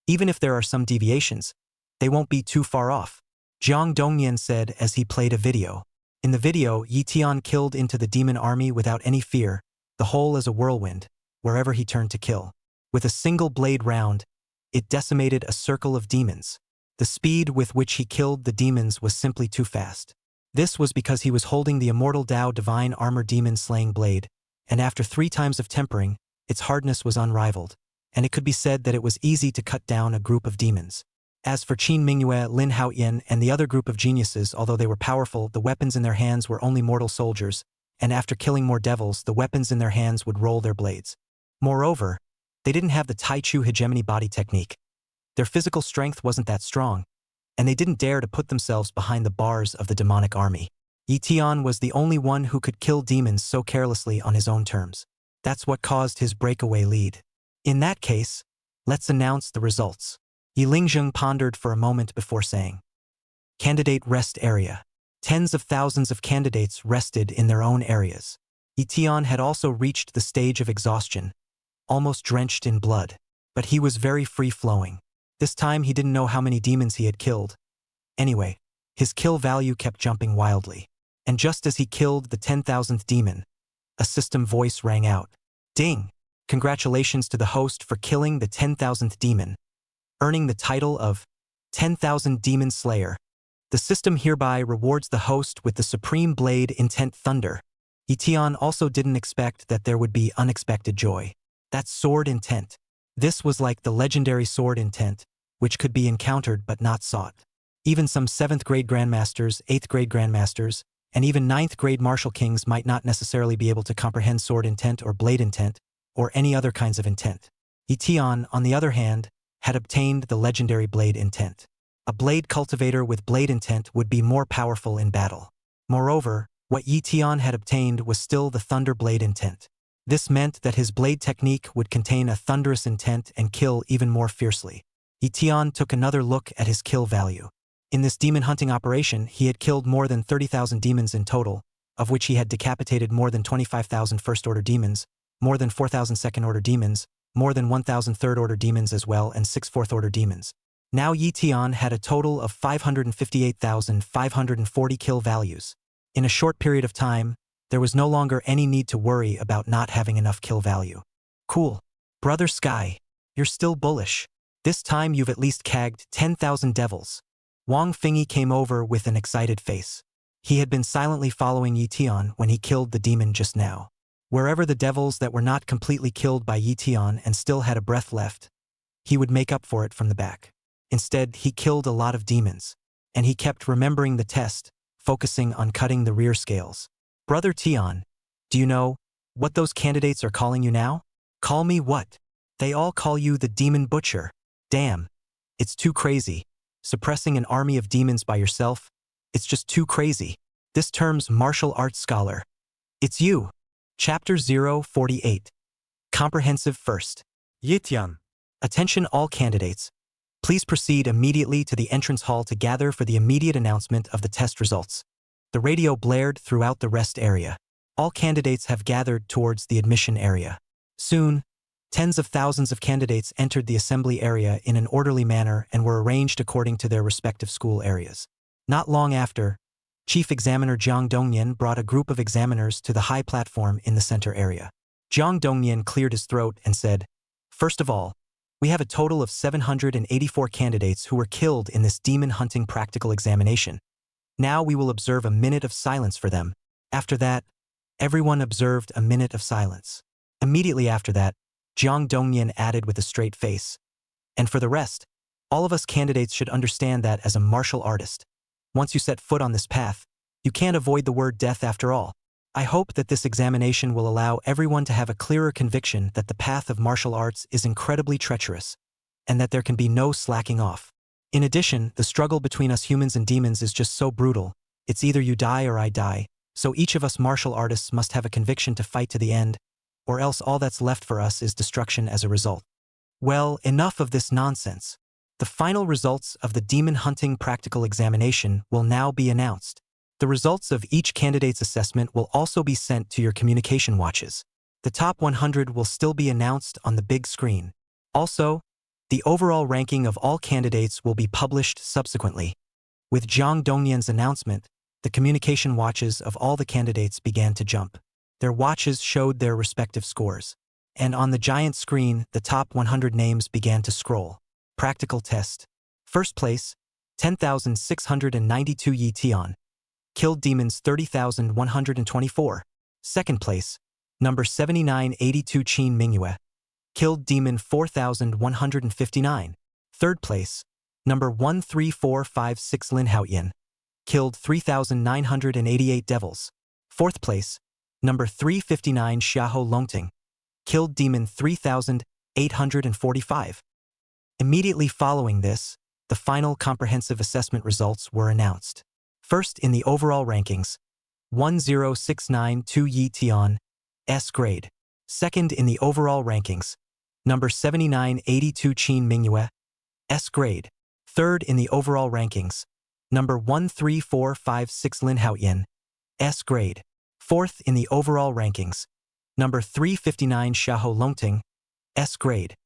Even if there are some deviations, they won't be too far off, Jiang Dongyan said as he played a video. In the video, Yi Tian killed into the demon army without any fear, the whole as a whirlwind, wherever he turned to kill. With a single blade round, it decimated a circle of demons. The speed with which he killed the demons was simply too fast. This was because he was holding the immortal Dao divine armor demon slaying blade, and after 3 times of tempering, its hardness was unrivaled, and it could be said that it was easy to cut down a group of demons. As for Qin Mingyue, Lin Haoyan, and the other group of geniuses, although they were powerful, the weapons in their hands were only mortal soldiers, and after killing more devils, the weapons in their hands would roll their blades. Moreover, they didn't have the Taichu hegemony body technique. Their physical strength wasn't that strong, and they didn't dare to put themselves behind the bars of the demonic army. Yi Tian was the only one who could kill demons so carelessly on his own terms. That's what caused his breakaway lead. In that case, let's announce the results. Yi Lingzheng pondered for a moment before saying, Candidate rest area. Tens of thousands of candidates rested in their own areas. Yi Tian had also reached the stage of exhaustion, almost drenched in blood, but he was very free-flowing. This time he didn't know how many demons he had killed. Anyway, his kill value kept jumping wildly. And just as he killed the 10,000th demon, a system voice rang out. Ding! Congratulations to the host for killing the 10,000th demon, earning the title of 10,000 Demon Slayer. The system hereby rewards the host with the Supreme Blade Intent Thunder. Yi Tian also didn't expect that there would be unexpected joy. That's Sword Intent. This was like the legendary Sword Intent, which could be encountered but not sought. Even some 7th-grade Grandmasters, 8th-grade Grandmasters, and even 9th-grade Martial Kings might not necessarily be able to comprehend Sword Intent or Blade Intent, or any other kinds of intent. Yi Tian, on the other hand, had obtained the legendary Blade Intent. A blade cultivator with Blade Intent would be more powerful in battle. Moreover, what Yi Tian had obtained was still the Thunder Blade Intent. This meant that his blade technique would contain a thunderous intent and kill even more fiercely. Yi Tian took another look at his kill value. In this demon hunting operation, he had killed more than 30,000 demons in total, of which he had decapitated more than 25,000 first-order demons, more than 4,000 second-order demons, more than 1,000 third-order demons as well, and 6 fourth-order demons. Now Yi Tian had a total of 558,540 kill values. In a short period of time, There was no longer any need to worry about not having enough kill value. Cool. Brother Sky, you're still bullish. This time you've at least cagged 10,000 devils. Wang Fingyi came over with an excited face. He had been silently following Lu Tian when he killed the demon just now. Wherever the devils that were not completely killed by Lu Tian and still had a breath left, he would make up for it from the back. Instead, he killed a lot of demons. And he kept remembering the test, focusing on cutting the rear scales. Brother Tian, do you know what those candidates are calling you now? Call me what? They all call you the Demon Butcher. Damn. It's too crazy. Suppressing an army of demons by yourself? It's just too crazy. This term's martial arts scholar. It's you. Chapter 048. Comprehensive first. Lu Tian. Attention all candidates. Please proceed immediately to the entrance hall to gather for the immediate announcement of the test results. The radio blared throughout the rest area. All candidates have gathered towards the admission area. Soon, tens of thousands of candidates entered the assembly area in an orderly manner and were arranged according to their respective school areas. Not long after, Chief Examiner Jiang Dongnian brought a group of examiners to the high platform in the center area. Jiang Dongnian cleared his throat and said, "First of all, we have a total of 784 candidates who were killed in this demon hunting practical examination. Now we will observe a minute of silence for them." After that, everyone observed a minute of silence. Immediately after that, Jiang Dongnian added with a straight face, "And for the rest, all of us candidates should understand that as a martial artist, once you set foot on this path, you can't avoid the word death after all. I hope that this examination will allow everyone to have a clearer conviction that the path of martial arts is incredibly treacherous, and that there can be no slacking off. In addition, the struggle between us humans and demons is just so brutal. It's either you die or I die, so each of us martial artists must have a conviction to fight to the end, or else all that's left for us is destruction as a result." Well, enough of this nonsense. The final results of the demon hunting practical examination will now be announced. The results of each candidate's assessment will also be sent to your communication watches. The top 100 will still be announced on the big screen. Also, the overall ranking of all candidates will be published subsequently. With Jiang Dongnian's announcement, the communication watches of all the candidates began to jump. Their watches showed their respective scores. And on the giant screen, the top 100 names began to scroll. Practical test. First place, 10,692 Lu Tian. Killed demons 30,124. Second place, number 7982 Qin Mingyue. Killed demon 4,159. Third place, number 13456 Lin Haoyan. Killed 3,988 devils. Fourth place, number 359 Xiahou Longting. Killed demon 3,845. Immediately following this, the final comprehensive assessment results were announced. First in the overall rankings, 10692 Lu Tian, S grade. Second in the overall rankings, number 7982 Qin Mingyue, S grade. Third in the overall rankings, number 13456 Lin Haoyan, S grade. Fourth in the overall rankings, number 359 Xiahou Longting, S grade.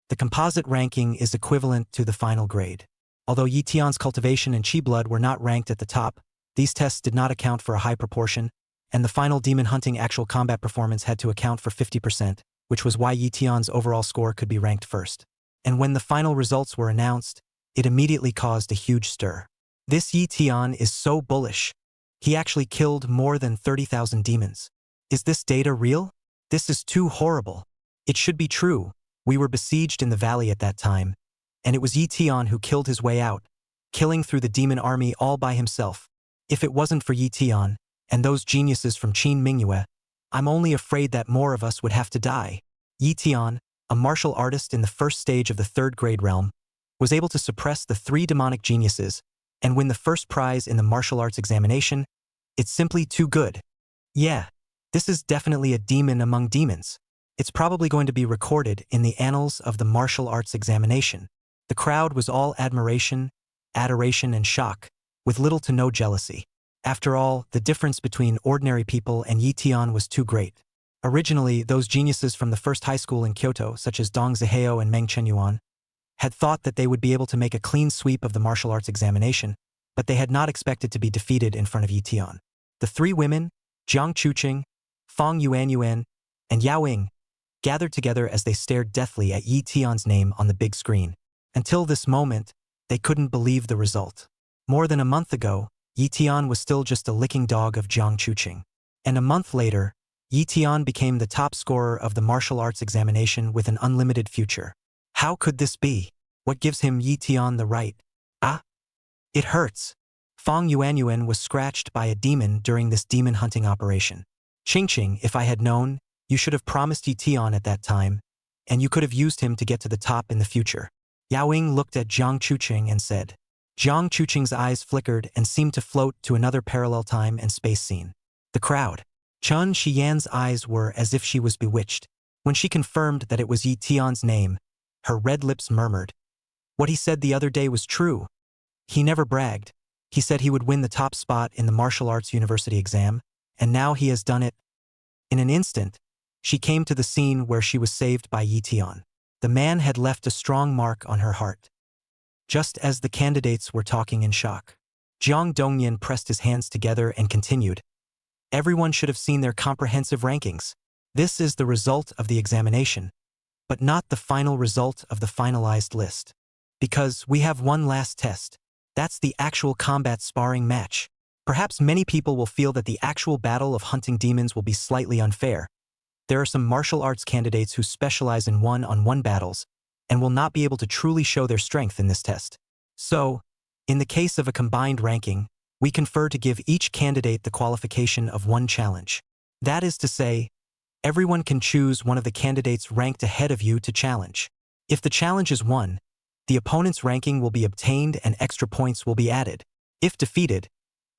The composite ranking is equivalent to the final grade. Although Lu Tian's cultivation and chi blood were not ranked at the top, these tests did not account for a high proportion, and the final demon hunting actual combat performance had to account for 50%, which was why Lu Tian's overall score could be ranked first. And when the final results were announced, it immediately caused a huge stir. This Lu Tian is so bullish. He actually killed more than 30,000 demons. Is this data real? This is too horrible. It should be true. We were besieged in the valley at that time, and it was Lu Tian who killed his way out, killing through the demon army all by himself. If it wasn't for Lu Tian and those geniuses from Qin Mingyue, I'm only afraid that more of us would have to die. Lu Tian, a martial artist in the first stage of the third grade realm, was able to suppress the 3 demonic geniuses and win the first prize in the martial arts examination. It's simply too good. Yeah, this is definitely a demon among demons. It's probably going to be recorded in the annals of the martial arts examination. The crowd was all admiration, adoration, and shock, with little to no jealousy. After all, the difference between ordinary people and Lu Tian was too great. Originally, those geniuses from the first high school in Kyoto, such as Dong Zihao and Meng Chenyuan, had thought that they would be able to make a clean sweep of the martial arts examination, but they had not expected to be defeated in front of Lu Tian. The 3 women, Jiang Chuqing, Fong Yuanyuan, and Yao Ying gathered together as they stared deathly at Yi Tian's name on the big screen. Until this moment, they couldn't believe the result. More than a month ago, Yi Tian was still just a licking dog of Jiang Chuqing. And a month later, Yi Tian became the top scorer of the martial arts examination with an unlimited future. How could this be? What gives him Yi Tian the right? Ah? It hurts. Fong Yuanyuan was scratched by a demon during this demon hunting operation. Qingqing, if I had known, you should have promised Yi Tian at that time, and you could have used him to get to the top in the future. Yao Ying looked at Jiang Chuqing and said. Jiang Chuqing's eyes flickered and seemed to float to another parallel time and space scene. The crowd. Chun Xian's eyes were as if she was bewitched. When she confirmed that it was Yi Tian's name, her red lips murmured. What he said the other day was true. He never bragged. He said he would win the top spot in the martial arts university exam, and now he has done it. In an instant, she came to the scene where she was saved by Yi Tian. The man had left a strong mark on her heart. Just as the candidates were talking in shock, Jiang Dongnian pressed his hands together and continued. Everyone should have seen their comprehensive rankings. This is the result of the examination, but not the final result of the finalized list. Because we have one last test. That's the actual combat sparring match. Perhaps many people will feel that the actual battle of hunting demons will be slightly unfair. There are some martial arts candidates who specialize in one-on-one battles and will not be able to truly show their strength in this test. So, in the case of a combined ranking, we confer to give each candidate the qualification of one challenge. That is to say, everyone can choose one of the candidates ranked ahead of you to challenge. If the challenge is won, the opponent's ranking will be obtained and extra points will be added. If defeated,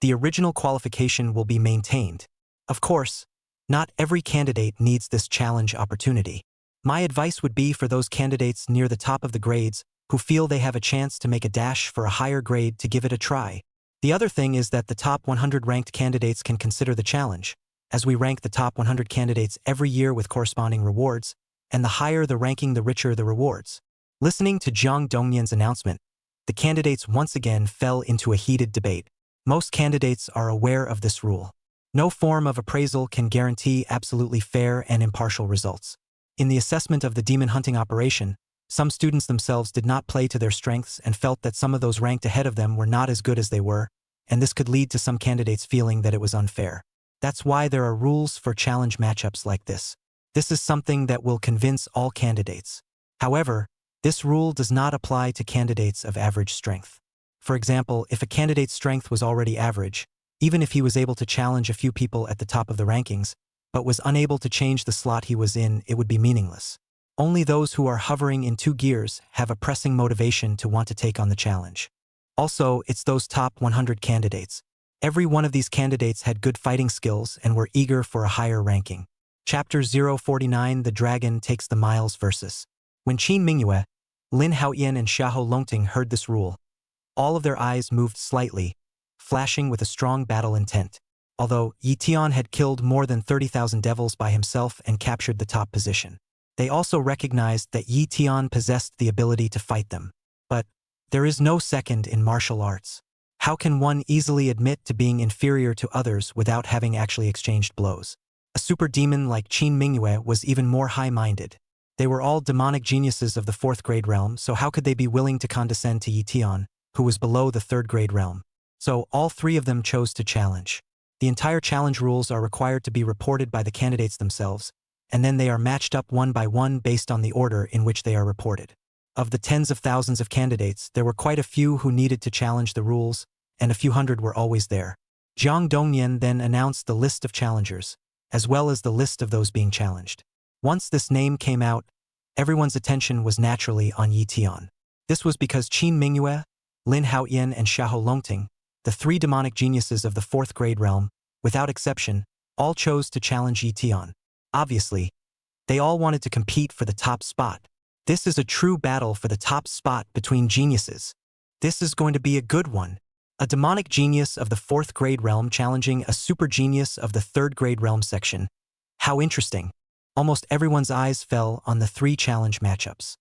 the original qualification will be maintained. Of course, not every candidate needs this challenge opportunity. My advice would be for those candidates near the top of the grades who feel they have a chance to make a dash for a higher grade to give it a try. The other thing is that the top 100 ranked candidates can consider the challenge, as we rank the top 100 candidates every year with corresponding rewards, and the higher the ranking the richer the rewards. Listening to Jiang Dongnian's announcement, the candidates once again fell into a heated debate. Most candidates are aware of this rule. No form of appraisal can guarantee absolutely fair and impartial results. In the assessment of the demon hunting operation, some students themselves did not play to their strengths and felt that some of those ranked ahead of them were not as good as they were, and this could lead to some candidates feeling that it was unfair. That's why there are rules for challenge matchups like this. This is something that will convince all candidates. However, this rule does not apply to candidates of average strength. For example, if a candidate's strength was already average, even if he was able to challenge a few people at the top of the rankings, but was unable to change the slot he was in, it would be meaningless. Only those who are hovering in two gears have a pressing motivation to want to take on the challenge. Also, it's those top 100 candidates. Every one of these candidates had good fighting skills and were eager for a higher ranking. Chapter 049 The Dragon Takes the Miles versus. When Qin Mingyue, Lin Haoyan and Xiahou Longting heard this rule, all of their eyes moved slightly, flashing with a strong battle intent. Although Yi Tian had killed more than 30,000 devils by himself and captured the top position, they also recognized that Yi Tian possessed the ability to fight them. But there is no second in martial arts. How can one easily admit to being inferior to others without having actually exchanged blows? A super demon like Qin Mingyue was even more high-minded. They were all demonic geniuses of the 4th grade realm, so how could they be willing to condescend to Yi Tian, who was below the 3rd grade realm? So all three of them chose to challenge. The entire challenge rules are required to be reported by the candidates themselves, and then they are matched up one by one based on the order in which they are reported. Of the tens of thousands of candidates, there were quite a few who needed to challenge the rules, and a few hundred were always there. Jiang Dongnian then announced the list of challengers, as well as the list of those being challenged. Once this name came out, everyone's attention was naturally on Yi Tian. This was because Qin Mingyue, Lin Haoyan and Xiahou Longting, the three demonic geniuses of the 4th grade realm, without exception, all chose to challenge Yi Tian. Obviously, they all wanted to compete for the top spot. This is a true battle for the top spot between geniuses. This is going to be a good one. A demonic genius of the 4th grade realm challenging a super genius of the 3rd grade realm section. How interesting. Almost everyone's eyes fell on the 3 challenge matchups.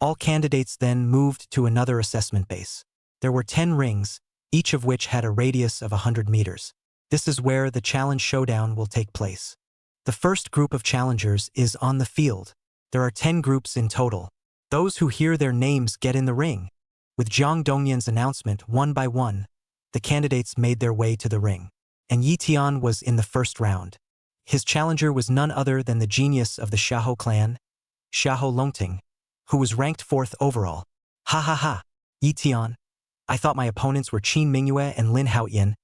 All candidates then moved to another assessment base. There were 10 rings, each of which had a radius of 100 meters. This is where the challenge showdown will take place. The first group of challengers is on the field. There are 10 groups in total. Those who hear their names get in the ring. With Zhang Dongyan's announcement, one by one, the candidates made their way to the ring. And Yi Tian was in the first round. His challenger was none other than the genius of the Xiahou clan, Xiahou Longting, who was ranked 4th overall. Ha ha ha, Yi Tian. I thought my opponents were Qin Mingyue and Lin Haoyan,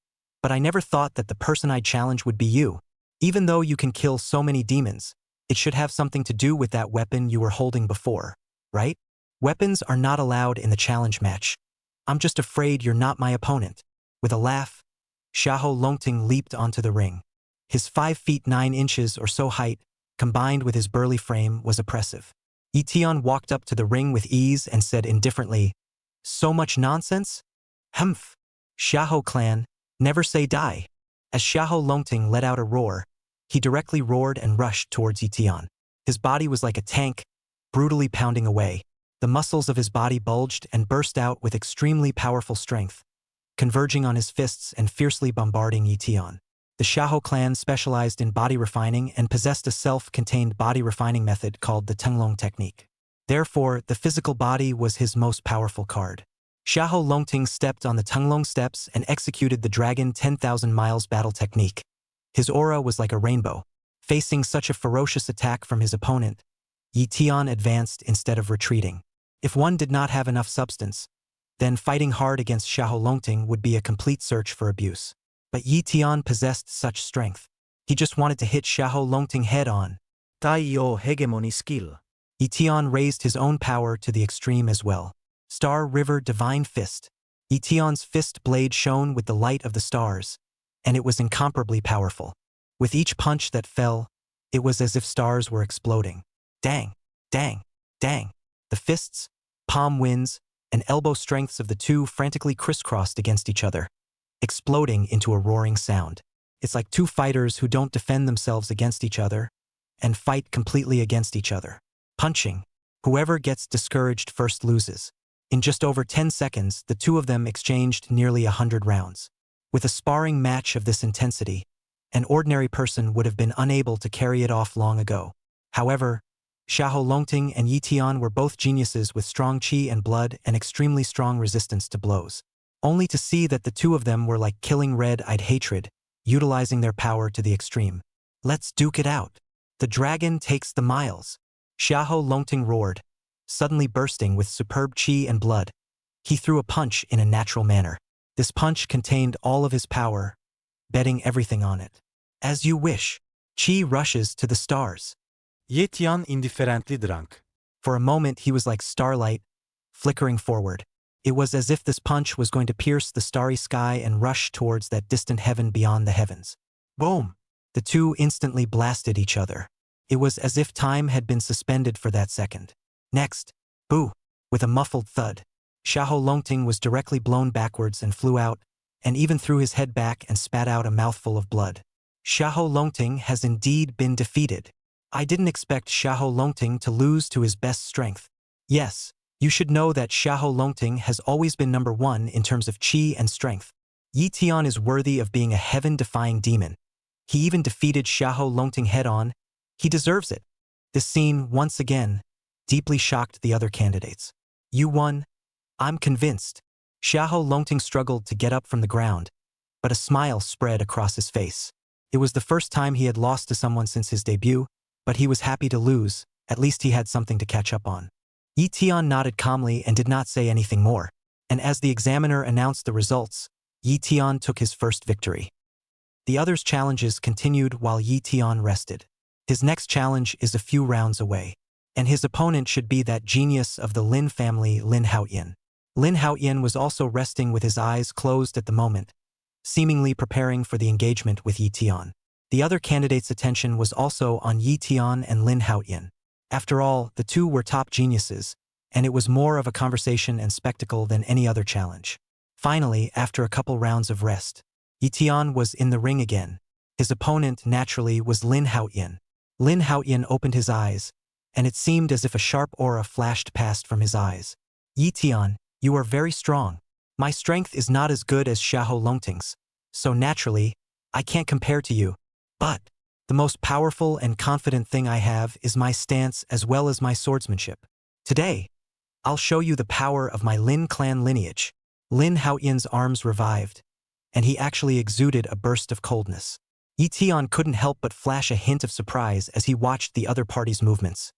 but I never thought that the person I'd challenge would be you. Even though you can kill so many demons, it should have something to do with that weapon you were holding before, right? Weapons are not allowed in the challenge match. I'm just afraid you're not my opponent. With a laugh, Xiahou Longting leaped onto the ring. His 5 feet 9 inches or so height, combined with his burly frame, was oppressive. Yi Tian walked up to the ring with ease and said indifferently, "So much nonsense? Humph. Xiahou clan, never say die." As Xiahou Longting let out a roar, he directly roared and rushed towards Yi Tian. His body was like a tank, brutally pounding away. The muscles of his body bulged and burst out with extremely powerful strength, converging on his fists and fiercely bombarding Yi Tian. The Xiahou clan specialized in body refining and possessed a self-contained body refining method called the Tenglong technique. Therefore, the physical body was his most powerful card. Xiahou Longting stepped on the Tenglong steps and executed the Dragon 10,000 Miles battle technique. His aura was like a rainbow. Facing such a ferocious attack from his opponent, Yi Tian advanced instead of retreating. If one did not have enough substance, then fighting hard against Xiahou Longting would be a complete search for abuse. But Yi Tian possessed such strength. He just wanted to hit Xiahou Longting head-on. Taiyo hegemony skill. Yi Tian raised his own power to the extreme as well. Star River Divine Fist. Yi Tian's fist blade shone with the light of the stars, and it was incomparably powerful. With each punch that fell, it was as if stars were exploding. Dang, dang, dang. The fists, palm winds, and elbow strengths of the two frantically crisscrossed against each other, exploding into a roaring sound. It's like two fighters who don't defend themselves against each other and fight completely against each other. Punching. Whoever gets discouraged first loses. In just over 10 seconds, the two of them exchanged nearly 100 rounds. With a sparring match of this intensity, an ordinary person would have been unable to carry it off long ago. However, Xiahou Longting and Yi Tian were both geniuses with strong qi and blood and extremely strong resistance to blows. Only to see that the two of them were like killing red-eyed hatred, utilizing their power to the extreme. Let's duke it out. The dragon takes the miles. Xiahou Longting roared, suddenly bursting with superb qi and blood. He threw a punch in a natural manner. This punch contained all of his power, betting everything on it. As you wish. Qi rushes to the stars. Yi Tian indifferently drank. For a moment he was like starlight, flickering forward. It was as if this punch was going to pierce the starry sky and rush towards that distant heaven beyond the heavens. Boom! The two instantly blasted each other. It was as if time had been suspended for that second. Next, boo! With a muffled thud, Xiahou Longting was directly blown backwards and flew out, and even threw his head back and spat out a mouthful of blood. Xiahou Longting has indeed been defeated. I didn't expect Xiahou Longting to lose to his best strength. Yes, you should know that Xiahou Longting has always been number 1 in terms of qi and strength. Yi Tian is worthy of being a heaven-defying demon. He even defeated Xiahou Longting head-on. He deserves it. This scene, once again, deeply shocked the other candidates. You won. I'm convinced. Xiahou Longting struggled to get up from the ground, but a smile spread across his face. It was the first time he had lost to someone since his debut, but he was happy to lose. At least he had something to catch up on. Yi Tian nodded calmly and did not say anything more, and as the examiner announced the results, Yi Tian took his first victory. The others' challenges continued while Yi Tian rested. His next challenge is a few rounds away, and his opponent should be that genius of the Lin family, Lin Haoyan. Lin Haoyan was also resting with his eyes closed at the moment, seemingly preparing for the engagement with Yi Tian. The other candidate's attention was also on Yi Tian and Lin Haoyan. After all, the two were top geniuses, and it was more of a conversation and spectacle than any other challenge. Finally, after a couple rounds of rest, Yi Tian was in the ring again. His opponent, naturally, was Lin Haoyan. Lin Haoyan opened his eyes, and it seemed as if a sharp aura flashed past from his eyes. Yi Tian, you are very strong. My strength is not as good as Xiahou Longting's, so naturally, I can't compare to you. But the most powerful and confident thing I have is my stance as well as my swordsmanship. Today, I'll show you the power of my Lin clan lineage. Lin Haoyan's arms revived, and he actually exuded a burst of coldness. Yi Tian couldn't help but flash a hint of surprise as he watched the other party's movements.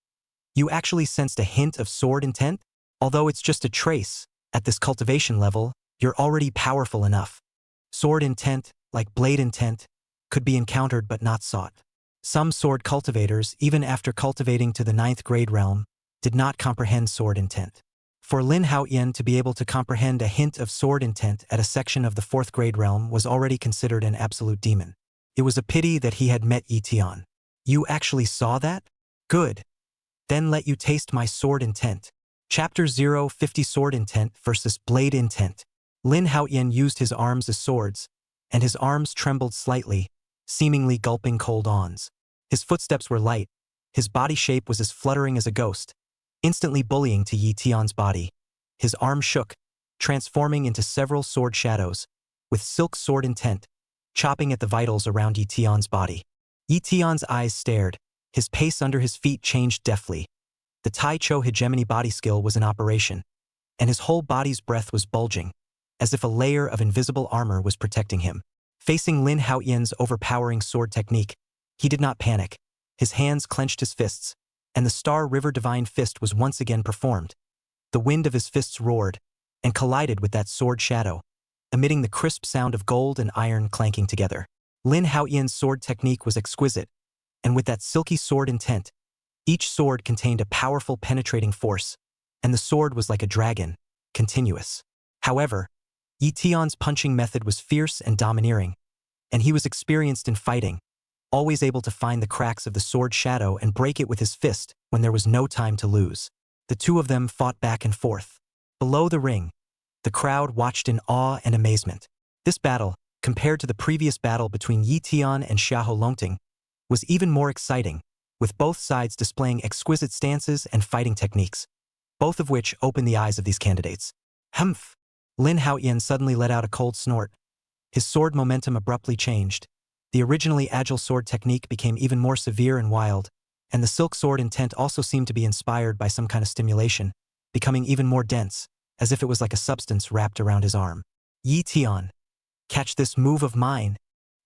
You actually sensed a hint of sword intent? Although it's just a trace, at this cultivation level, you're already powerful enough. Sword intent, like blade intent, could be encountered but not sought. Some sword cultivators, even after cultivating to the 9th grade realm, did not comprehend sword intent. For Lin Haoyan to be able to comprehend a hint of sword intent at a section of the 4th grade realm was already considered an absolute demon. It was a pity that he had met Yi Tian. You actually saw that? Good. Then let you taste my sword intent. Chapter 050 Sword Intent versus Blade Intent. Lin Haoyan used his arms as swords, and his arms trembled slightly, seemingly gulping cold ons. His footsteps were light, his body shape was as fluttering as a ghost, instantly bullying to Yi Tian's body. His arm shook, transforming into several sword shadows, with silk sword intent, chopping at the vitals around Yi Tian's body. Yi Tian's eyes stared, his pace under his feet changed deftly. The Tai Cho hegemony body skill was in operation, and his whole body's breath was bulging, as if a layer of invisible armor was protecting him. Facing Lin Haoyan's overpowering sword technique, he did not panic. His hands clenched his fists, and the Star River Divine Fist was once again performed. The wind of his fists roared, and collided with that sword shadow, emitting the crisp sound of gold and iron clanking together. Lin Haoyan's sword technique was exquisite, and with that silky sword intent, each sword contained a powerful penetrating force, and the sword was like a dragon, continuous. However, Yi Tian's punching method was fierce and domineering, and he was experienced in fighting, always able to find the cracks of the sword shadow and break it with his fist when there was no time to lose. The two of them fought back and forth. Below the ring, the crowd watched in awe and amazement. This battle, compared to the previous battle between Yi Tian and Xiahou Longting, was even more exciting, with both sides displaying exquisite stances and fighting techniques, both of which opened the eyes of these candidates. Humph! Lin Haoyan suddenly let out a cold snort. His sword momentum abruptly changed. The originally agile sword technique became even more severe and wild, and the silk sword intent also seemed to be inspired by some kind of stimulation, becoming even more dense, as if it was like a substance wrapped around his arm. Yi Tian, catch this move of mine!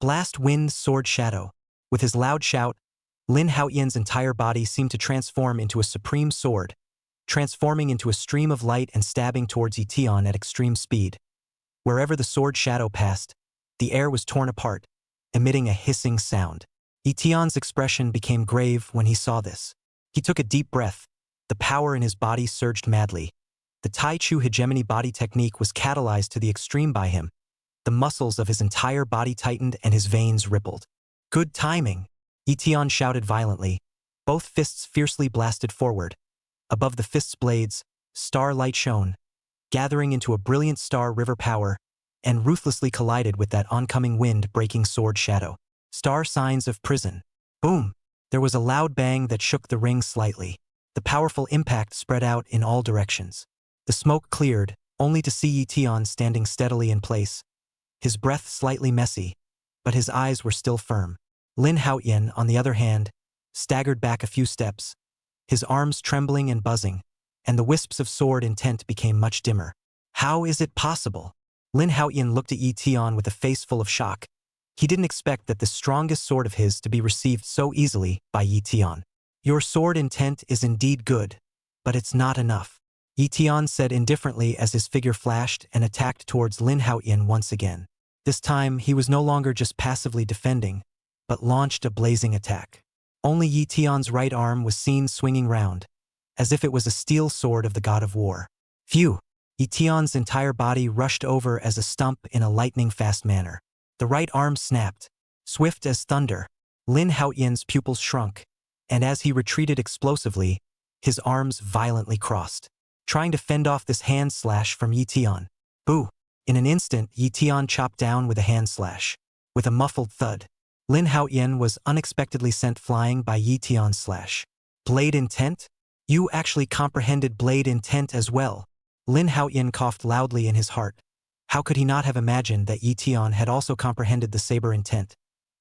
Blast Wind Sword Shadow. With his loud shout, Lin Haoyan's entire body seemed to transform into a supreme sword, transforming into a stream of light and stabbing towards Yi Tian at extreme speed. Wherever the sword shadow passed, the air was torn apart, emitting a hissing sound. Yi Tian's expression became grave when he saw this. He took a deep breath. The power in his body surged madly. The Tai Chu hegemony body technique was catalyzed to the extreme by him. The muscles of his entire body tightened and his veins rippled. Good timing! Yi Tian shouted violently. Both fists fiercely blasted forward. Above the fist's blades, starlight shone, gathering into a brilliant star river power, and ruthlessly collided with that oncoming wind-breaking sword shadow. Star signs of prison. Boom! There was a loud bang that shook the ring slightly. The powerful impact spread out in all directions. The smoke cleared, only to see Yi Tian standing steadily in place. His breath slightly messy, but his eyes were still firm. Lin Haoyan, on the other hand, staggered back a few steps, his arms trembling and buzzing, and the wisps of sword intent became much dimmer. How is it possible? Lin Haoyan looked at Yi Tian with a face full of shock. He didn't expect that the strongest sword of his to be received so easily by Yi Tian. Your sword intent is indeed good, but it's not enough, Yi Tian said indifferently as his figure flashed and attacked towards Lin Haoyan once again. This time, he was no longer just passively defending, but launched a blazing attack. Only Yi Tian's right arm was seen swinging round, as if it was a steel sword of the god of war. Phew! Yi Tian's entire body rushed over as a stump in a lightning-fast manner. The right arm snapped, swift as thunder. Lin Haoyan's pupils shrunk, and as he retreated explosively, his arms violently crossed, trying to fend off this hand slash from Yi Tian. Boo! In an instant, Yi Tian chopped down with a hand slash. With a muffled thud, Lin Haoyan was unexpectedly sent flying by Yi Tian's slash. Blade intent? You actually comprehended blade intent as well. Lin Haoyan coughed loudly in his heart, How could he not have imagined that Lu Tian had also comprehended the saber intent?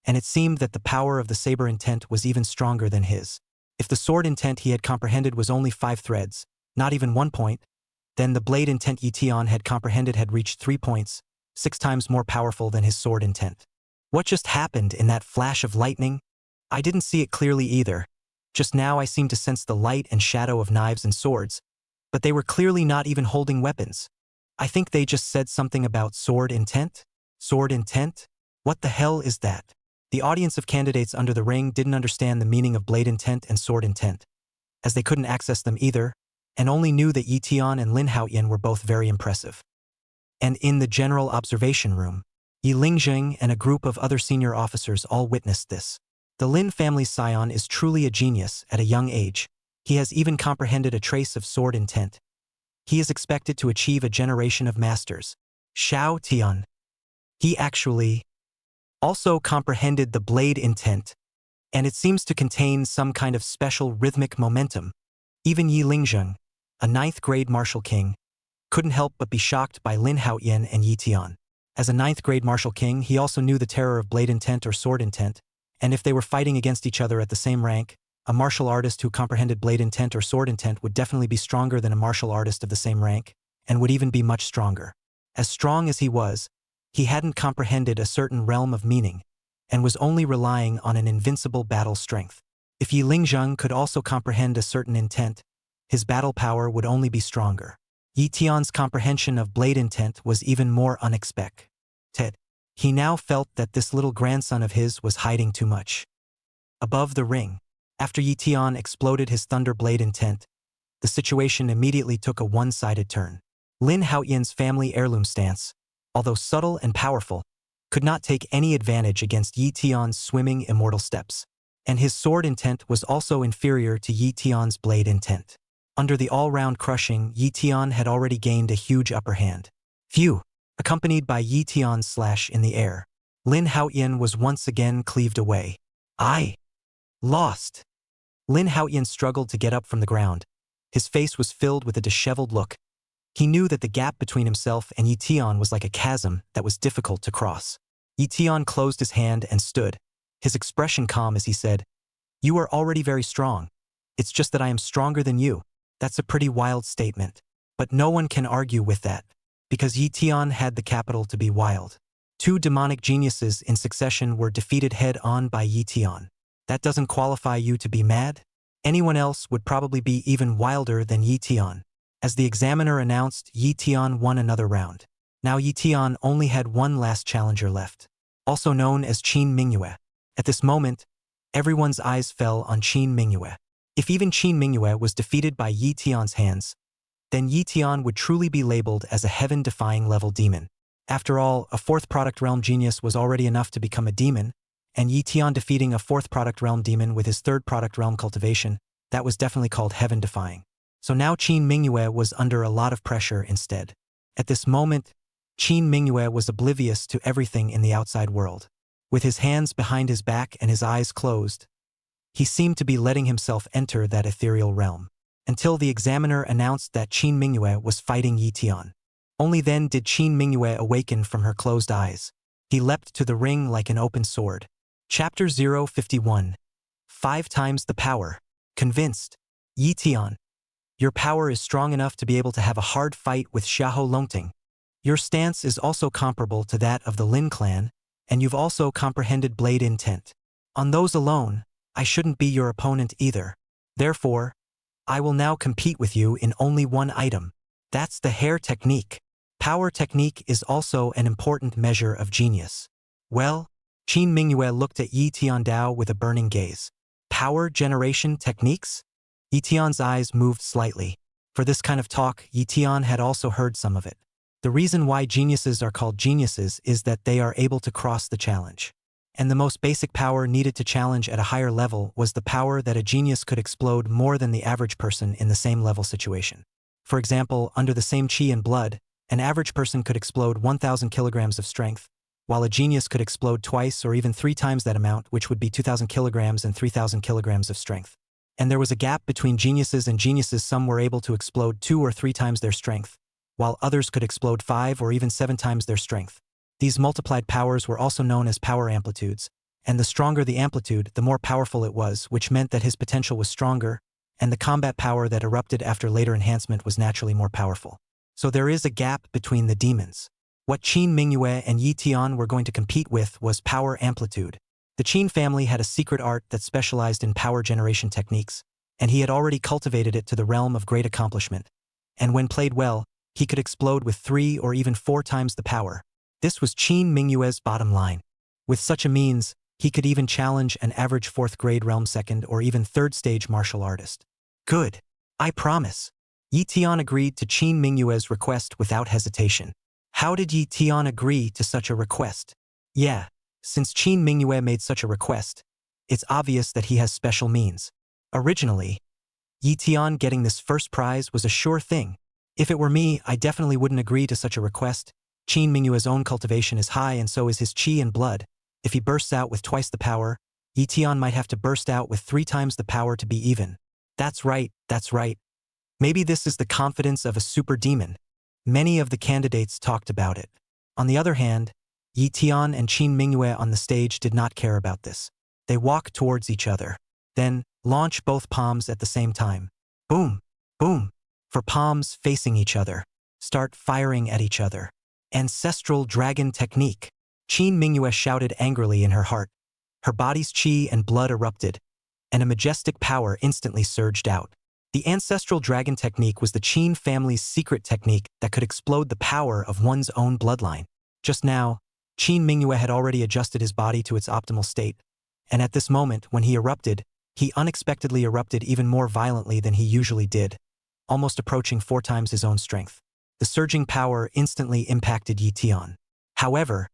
And it seemed that the power of the saber intent was even stronger than his. If the sword intent he had comprehended was only 5 threads, not even 1 point, then the blade intent Lu Tian had comprehended had reached 3 points, 6 times more powerful than his sword intent. What just happened in that flash of lightning? I didn't see it clearly either. Just now I seemed to sense the light and shadow of knives and swords, but they were clearly not even holding weapons. I think they just said something about sword intent? Sword intent? What the hell is that? The audience of candidates under the ring didn't understand the meaning of blade intent and sword intent, as they couldn't access them either, and only knew that Lu Tian and Lin Haoyan were both very impressive. And in the general observation room, Yi Lingjing and a group of other senior officers all witnessed this. The Lin family's scion is truly a genius at a young age. He has even comprehended a trace of sword intent. He is expected to achieve a generation of masters. Xiao Tian. He actually also comprehended the blade intent, and it seems to contain some kind of special rhythmic momentum. Even Yi Lingjing, a 9th grade martial king, couldn't help but be shocked by Lin Haoyan and Lu Tian. As a 9th grade martial king, he also knew the terror of blade intent or sword intent, and if they were fighting against each other at the same rank, a martial artist who comprehended blade intent or sword intent would definitely be stronger than a martial artist of the same rank, and would even be much stronger. As strong as he hadn't comprehended a certain realm of meaning, and was only relying on an invincible battle strength. If Yi Lingjing could also comprehend a certain intent, his battle power would only be stronger. Lu Tian's comprehension of blade intent was even more unexpected. He now felt that this little grandson of his was hiding too much. Above the ring, after Lu Tian exploded his thunder blade intent, the situation immediately took a one-sided turn. Lin Haoyan's family heirloom stance, although subtle and powerful, could not take any advantage against Lu Tian's swimming immortal steps, and his sword intent was also inferior to Lu Tian's blade intent. Under the all-round crushing, Lu Tian had already gained a huge upper hand. Phew! Accompanied by Lu Tian's slash in the air, Lin Haoyan was once again cleaved away. I lost. Lin Haoyan struggled to get up from the ground. His face was filled with a disheveled look. He knew that the gap between himself and Lu Tian was like a chasm that was difficult to cross. Lu Tian closed his hand and stood, his expression calm as he said, "You are already very strong. It's just that I am stronger than you." That's a pretty wild statement. But no one can argue with that, because Lu Tian had the capital to be wild. 2 demonic geniuses in succession were defeated head-on by Lu Tian. That doesn't qualify you to be mad? Anyone else would probably be even wilder than Lu Tian. As the examiner announced, Lu Tian won another round. Now Lu Tian only had one last challenger left, also known as Qin Mingyue. At this moment, everyone's eyes fell on Qin Mingyue. If even Qin Mingyue was defeated by Lu Tian's hands, then Lu Tian would truly be labeled as a heaven-defying level demon. After all, a 4th product realm genius was already enough to become a demon, and Lu Tian defeating a 4th product realm demon with his 3rd product realm cultivation, that was definitely called heaven-defying. So now Qin Mingyue was under a lot of pressure instead. At this moment, Qin Mingyue was oblivious to everything in the outside world. With his hands behind his back and his eyes closed, he seemed to be letting himself enter that ethereal realm, until the examiner announced that Qin Mingyue was fighting Lu Tian. Only then did Qin Mingyue awaken from her closed eyes. He leapt to the ring like an open sword. Chapter 051. 5 times the power. Convinced. Lu Tian. Your power is strong enough to be able to have a hard fight with Xiahou Longting. Your stance is also comparable to that of the Lin clan, and you've also comprehended blade intent. On those alone, I shouldn't be your opponent either. Therefore, I will now compete with you in only one item. That's the hair technique. Power technique is also an important measure of genius. Well, Qin Mingyue looked at Lu Tian Dao with a burning gaze. Power generation techniques? Lu Tian's eyes moved slightly. For this kind of talk, Lu Tian had also heard some of it. The reason why geniuses are called geniuses is that they are able to cross the challenge. And the most basic power needed to challenge at a higher level was the power that a genius could explode more than the average person in the same level situation. For example, under the same chi and blood, an average person could explode 1,000 kilograms of strength, while a genius could explode twice or even 3 times that amount, which would be 2,000 kilograms and 3,000 kilograms of strength. And there was a gap between geniuses and geniuses. Some were able to explode 2 or 3 times their strength, while others could explode 5 or even 7 times their strength. These multiplied powers were also known as power amplitudes, and the stronger the amplitude, the more powerful it was, which meant that his potential was stronger, and the combat power that erupted after later enhancement was naturally more powerful. So there is a gap between the demons. What Qin Mingyue and Yi Tian were going to compete with was power amplitude. The Qin family had a secret art that specialized in power generation techniques, and he had already cultivated it to the realm of great accomplishment. And when played well, he could explode with 3 or even 4 times the power. This was Qin Mingyue's bottom line. With such a means, he could even challenge an average 4th grade realm 2nd or even 3rd stage martial artist. Good. I promise. Yi Tian agreed to Qin Mingyue's request without hesitation. How did Yi Tian agree to such a request? Yeah, since Qin Mingyue made such a request, it's obvious that he has special means. Originally, Yi Tian getting this first prize was a sure thing. If it were me, I definitely wouldn't agree to such a request. Qin Mingyue's own cultivation is high and so is his qi and blood. If he bursts out with twice the power, Yi Tian might have to burst out with 3 times the power to be even. That's right, that's right. Maybe this is the confidence of a super demon. Many of the candidates talked about it. On the other hand, Yi Tian and Qin Mingyue on the stage did not care about this. They walk towards each other. Then, launch both palms at the same time. Boom, boom. For palms facing each other. Start firing at each other. Ancestral dragon technique. Qin Mingyue shouted angrily in her heart. Her body's qi and blood erupted, and a majestic power instantly surged out. The ancestral dragon technique was the Qin family's secret technique that could explode the power of one's own bloodline. Just now, Qin Mingyue had already adjusted his body to its optimal state, and at this moment, when he erupted, he unexpectedly erupted even more violently than he usually did, almost approaching 4 times his own strength. The surging power instantly impacted Yi Tian. However,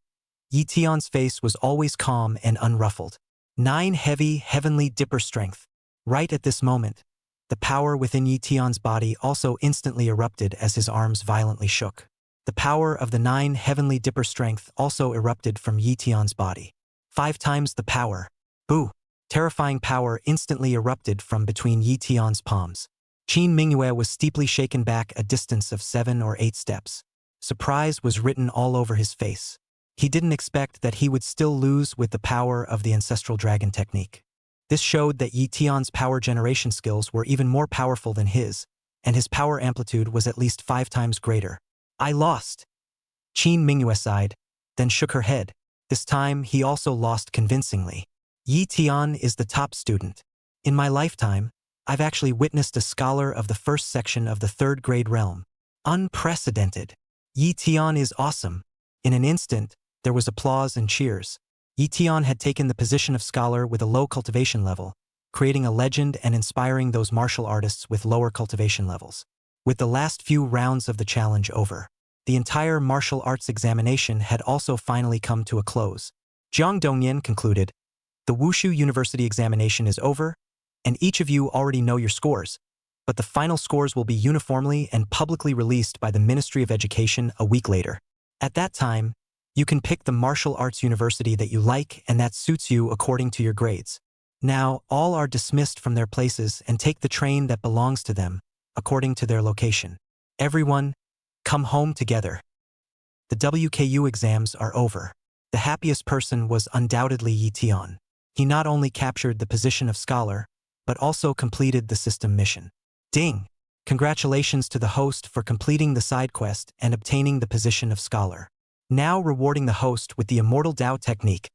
Yi Tian's face was always calm and unruffled. 9 heavy, heavenly dipper strength. Right at this moment, the power within Yi Tian's body also instantly erupted as his arms violently shook. The power of the 9 heavenly dipper strength also erupted from Yi Tian's body. 5 times the power. Boo! Terrifying power instantly erupted from between Yi Tian's palms. Qin Mingyue was steeply shaken back a distance of 7 or 8 steps. Surprise was written all over his face. He didn't expect that he would still lose with the power of the ancestral dragon technique. This showed that Yi Tian's power generation skills were even more powerful than his, and his power amplitude was at least 5 times greater. I lost. Qin Mingyue sighed, then shook her head. This time, he also lost convincingly. Yi Tian is the top student. In my lifetime, I've actually witnessed a scholar of the first section of the 3rd grade realm. Unprecedented. Yi Tian is awesome. In an instant, there was applause and cheers. Yi Tian had taken the position of scholar with a low cultivation level, creating a legend and inspiring those martial artists with lower cultivation levels. With the last few rounds of the challenge over, the entire martial arts examination had also finally come to a close. Jiang Dongyan concluded, "The Wushu University examination is over, and each of you already know your scores, but the final scores will be uniformly and publicly released by the Ministry of Education a week later. At that time, you can pick the martial arts university that you like and that suits you according to your grades. Now, all are dismissed from their places and take the train that belongs to them, according to their location. Everyone, come home together. The WKU exams are over." The happiest person was undoubtedly Yi Tian. He not only captured the position of scholar, but also completed the system mission. Ding! Congratulations to the host for completing the side quest and obtaining the position of scholar. Now rewarding the host with the Immortal Dao technique,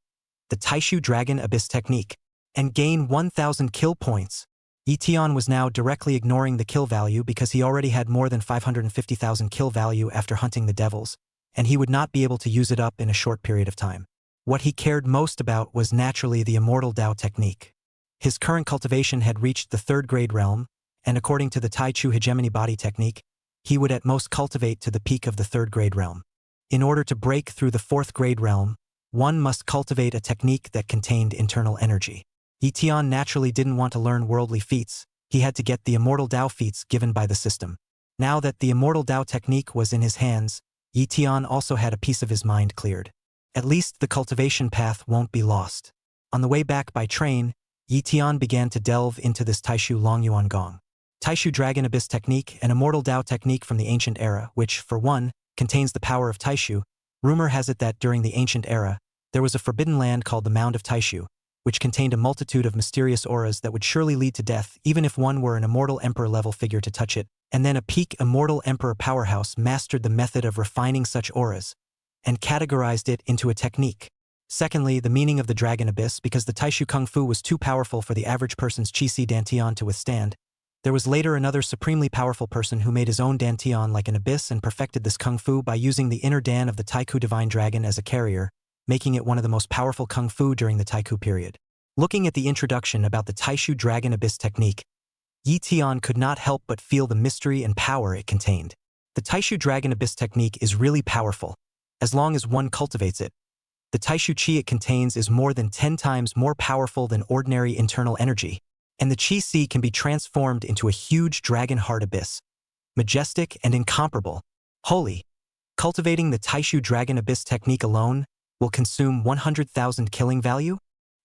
the Taishu Dragon Abyss technique, and gain 1,000 kill points. Yi Tian was now directly ignoring the kill value because he already had more than 550,000 kill value after hunting the devils, and he would not be able to use it up in a short period of time. What he cared most about was naturally the Immortal Dao technique. His current cultivation had reached the 3rd grade realm, and according to the Taichu hegemony body technique, he would at most cultivate to the peak of the 3rd grade realm. In order to break through the 4th grade realm, one must cultivate a technique that contained internal energy. Yi Tian naturally didn't want to learn worldly feats. He had to get the Immortal Dao feats given by the system. Now that the Immortal Dao technique was in his hands, Yi Tian also had a piece of his mind cleared. At least the cultivation path won't be lost. On the way back by train, Yi Tian began to delve into this Taishu Longyuan Gong. Taishu Dragon Abyss Technique, an immortal Dao technique from the ancient era, which, for one, contains the power of Taishu. Rumor has it that during the ancient era, there was a forbidden land called the Mound of Taishu, which contained a multitude of mysterious auras that would surely lead to death even if one were an immortal emperor-level figure to touch it, and then a peak immortal emperor powerhouse mastered the method of refining such auras and categorized it into a technique. Secondly, the meaning of the Dragon Abyss, because the Taishu Kung Fu was too powerful for the average person's Qi Dantian to withstand. There was later another supremely powerful person who made his own Dantian like an abyss and perfected this Kung Fu by using the inner Dan of the Taiku Divine Dragon as a carrier, making it one of the most powerful Kung Fu during the Taiku period. Looking at the introduction about the Taishu Dragon Abyss technique, Yi Tian could not help but feel the mystery and power it contained. The Taishu Dragon Abyss technique is really powerful, as long as one cultivates it. The Taishu Qi it contains is more than 10 times more powerful than ordinary internal energy, and the Qi Sea can be transformed into a huge dragon heart abyss, majestic and incomparable. Holy! Cultivating the Taishu Dragon Abyss technique alone will consume 100,000 killing value?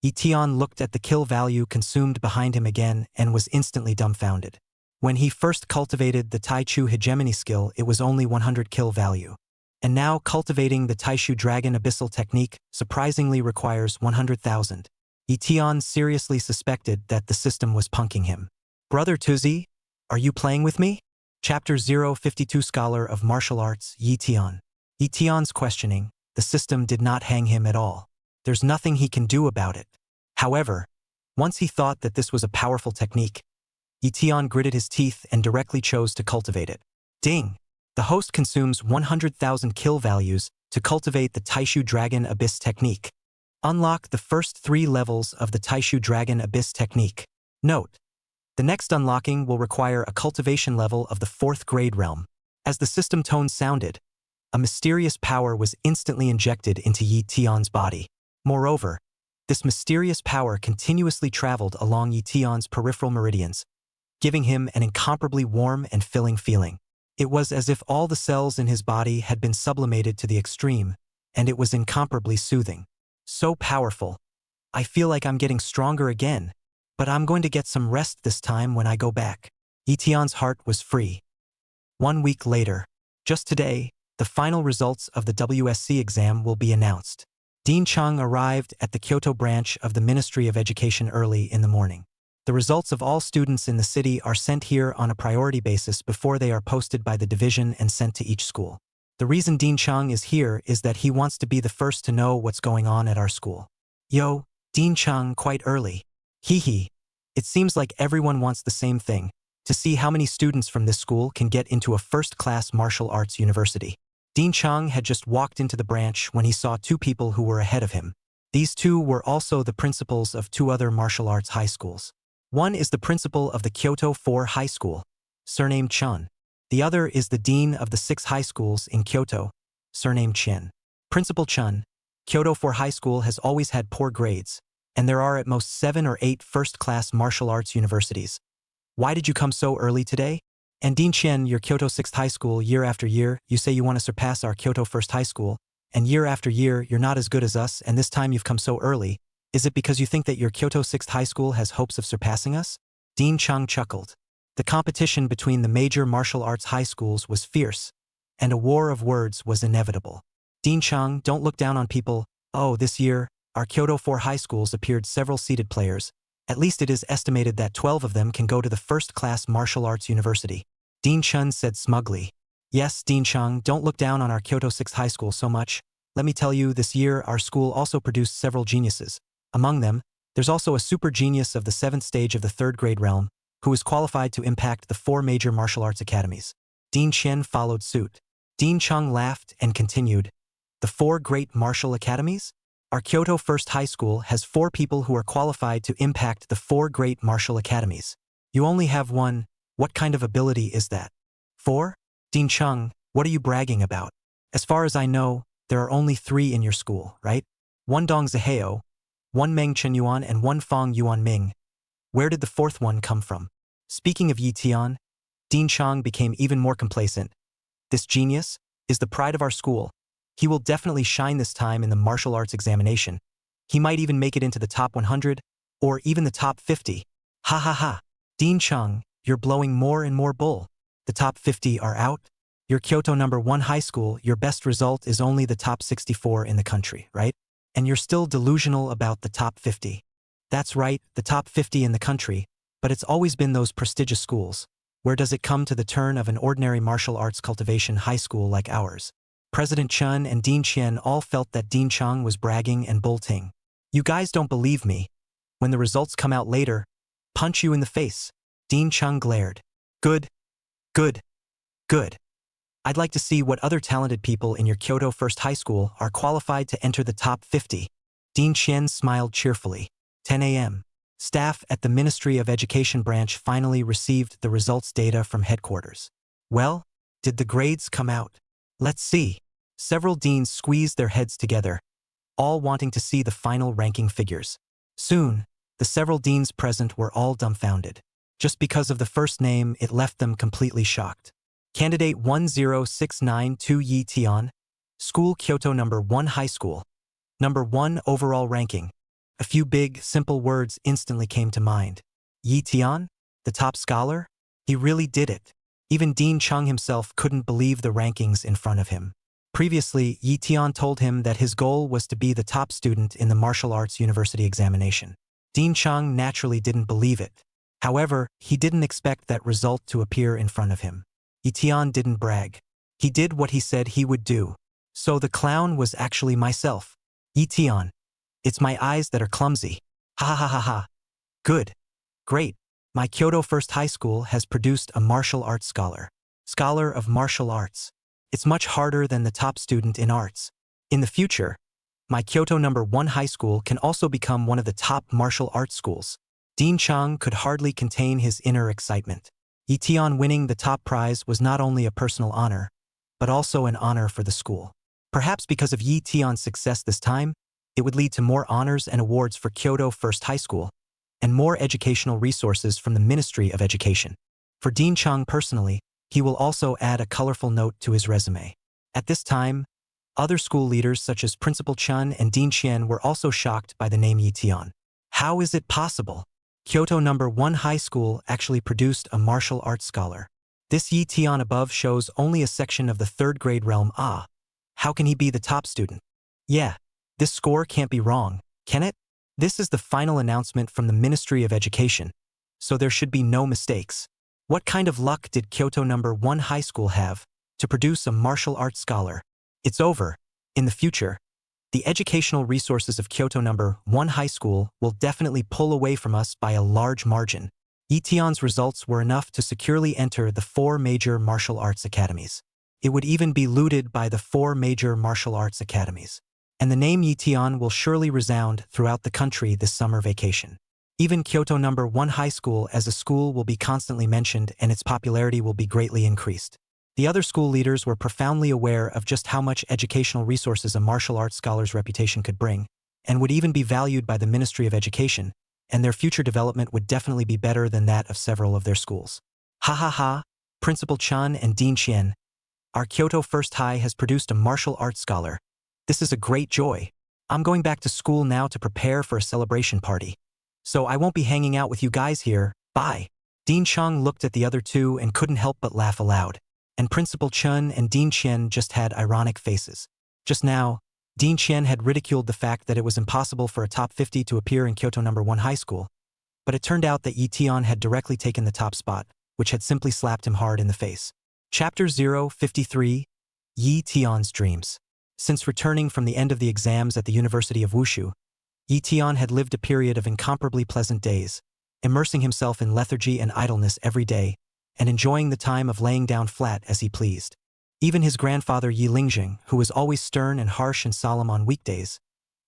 Yi Tian looked at the kill value consumed behind him again and was instantly dumbfounded. When he first cultivated the Taichu hegemony skill, it was only 100 kill value. And now cultivating the Taishu Dragon Abyssal technique surprisingly requires 100,000. Yi Tian seriously suspected that the system was punking him. Brother Tuzi, are you playing with me? Chapter 052 Scholar of Martial Arts, Yi Tian. Yi Tian's questioning, the system did not hang him at all. There's nothing he can do about it. However, once he thought that this was a powerful technique, Yi Tian gritted his teeth and directly chose to cultivate it. Ding! The host consumes 100,000 kill values to cultivate the Taishu Dragon Abyss technique. Unlock the first 3 levels of the Taishu Dragon Abyss technique. Note: the next unlocking will require a cultivation level of the 4th grade realm. As the system tone sounded, a mysterious power was instantly injected into Yi Tian's body. Moreover, this mysterious power continuously traveled along Yi Tian's peripheral meridians, giving him an incomparably warm and filling feeling. It was as if all the cells in his body had been sublimated to the extreme, and it was incomparably soothing. So powerful. I feel like I'm getting stronger again, but I'm going to get some rest this time when I go back. Yi Tian's heart was free. 1 week later, just today, the final results of the WSC exam will be announced. Dean Chung arrived at the Kyoto branch of the Ministry of Education early in the morning. The results of all students in the city are sent here on a priority basis before they are posted by the division and sent to each school. The reason Dean Chung is here is that he wants to be the first to know what's going on at our school. Yo, Dean Chung, quite early. Hee hee. It seems like everyone wants the same thing, to see how many students from this school can get into a first-class martial arts university. Dean Chung had just walked into the branch when he saw 2 people who were ahead of him. These 2 were also the principals of 2 other martial arts high schools. One is the principal of the Kyoto 4 High School, surnamed Chun. The other is the dean of the 6 high schools in Kyoto, surnamed Chen. Principal Chun, Kyoto 4 High School has always had poor grades, and there are at most 7 or 8 first-class martial arts universities. Why did you come so early today? And Dean Chen, your Kyoto 6th High School, year after year, you say you want to surpass our Kyoto 1st High School, and year after year, you're not as good as us, and this time you've come so early. Is it because you think that your Kyoto 6th High School has hopes of surpassing us? Dean Chung chuckled. The competition between the major martial arts high schools was fierce, and a war of words was inevitable. Dean Chung, don't look down on people. Oh, this year, our Kyoto 4 high schools appeared several seeded players. At least it is estimated that 12 of them can go to the first-class martial arts university. Dean Chun said smugly. Yes, Dean Chung, don't look down on our Kyoto 6th High School so much. Let me tell you, this year our school also produced several geniuses. Among them, there's also a super genius of the 7th stage of the 3rd grade realm, who is qualified to impact the 4 major martial arts academies. Dean Chen followed suit. Dean Chung laughed and continued. The 4 great martial academies? Our Kyoto 1st High School has 4 people who are qualified to impact the 4 great martial academies. You only have 1. What kind of ability is that? 4? Dean Chung, what are you bragging about? As far as I know, there are only 3 in your school, right? 1 Dong Ziheo, 1 Meng Chen Yuan, and 1 Fong Yuan Ming. Where did the 4th one come from? Speaking of Yi Tian, Dean Chang became even more complacent. This genius is the pride of our school. He will definitely shine this time in the martial arts examination. He might even make it into the top 100, or even the top 50. Ha ha ha. Dean Chung, you're blowing more and more bull. The top 50 are out. Your Kyoto #1 high school, your best result is only the top 64 in the country, right? And you're still delusional about the top 50. That's right, the top 50 in the country, but it's always been those prestigious schools. Where does it come to the turn of an ordinary martial arts cultivation high school like ours? President Chun and Dean Qian all felt that Dean Chang was bragging and bolting. You guys don't believe me. When the results come out later, punch you in the face. Dean Chang glared. Good. Good. Good. I'd like to see what other talented people in your Kyoto First High School are qualified to enter the top 50. Dean Qian smiled cheerfully. 10 a.m. Staff at the Ministry of Education branch finally received the results data from headquarters. Well, did the grades come out? Let's see. Several deans squeezed their heads together, all wanting to see the final ranking figures. Soon, the several deans present were all dumbfounded. Just because of the first name, it left them completely shocked. Candidate 10692 Yi Tian, School Kyoto #1 High School. #1 overall ranking. A few big, simple words instantly came to mind. Yi Tian? The top scholar? He really did it. Even Dean Chang himself couldn't believe the rankings in front of him. Previously, Yi Tian told him that his goal was to be the top student in the martial arts university examination. Dean Chang naturally didn't believe it. However, he didn't expect that result to appear in front of him. Yi Tian didn't brag. He did what he said he would do. So the clown was actually myself. Yi Tian. It's my eyes that are clumsy. Ha ha ha ha ha. Good. Great. My Kyoto First High School has produced a martial arts scholar. Scholar of martial arts. It's much harder than the top student in arts. In the future, my Kyoto #1 high school can also become one of the top martial arts schools. Dean Chang could hardly contain his inner excitement. Yi Tian winning the top prize was not only a personal honor, but also an honor for the school. Perhaps because of Yi Tian's success this time, it would lead to more honors and awards for Kyoto First High School, and more educational resources from the Ministry of Education. For Dean Chang personally, he will also add a colorful note to his resume. At this time, other school leaders such as Principal Chun and Dean Qian were also shocked by the name Yi Tian. How is it possible? Kyoto #1 High School actually produced a martial arts scholar. This Yi Tian above shows only a section of the third grade realm. How can he be the top student? Yeah, this score can't be wrong, can it? This is the final announcement from the Ministry of Education, so there should be no mistakes. What kind of luck did Kyoto #1 High School have to produce a martial arts scholar? It's over. In the future, the educational resources of Kyoto #1 High School will definitely pull away from us by a large margin. Yi Tian's results were enough to securely enter the 4 major martial arts academies. It would even be looted by the 4 major martial arts academies. And the name Yi Tian will surely resound throughout the country this summer vacation. Even Kyoto #1 High School as a school will be constantly mentioned and its popularity will be greatly increased. The other school leaders were profoundly aware of just how much educational resources a martial arts scholar's reputation could bring, and would even be valued by the Ministry of Education, and their future development would definitely be better than that of several of their schools. Ha ha ha, Principal Chun and Dean Qian. Our Kyoto First High has produced a martial arts scholar. This is a great joy. I'm going back to school now to prepare for a celebration party. So I won't be hanging out with you guys here. Bye. Dean Chang looked at the other two and couldn't help but laugh aloud. And Principal Chun and Dean Qian just had ironic faces. Just now, Dean Qian had ridiculed the fact that it was impossible for a top 50 to appear in Kyoto #1 High School, but it turned out that Yi Tian had directly taken the top spot, which had simply slapped him hard in the face. Chapter 053, Yi Tian's Dreams. Since returning from the end of the exams at the University of Wushu, Yi Tian had lived a period of incomparably pleasant days, immersing himself in lethargy and idleness every day, and enjoying the time of laying down flat as he pleased. Even his grandfather Yi Lingjing, who was always stern and harsh and solemn on weekdays,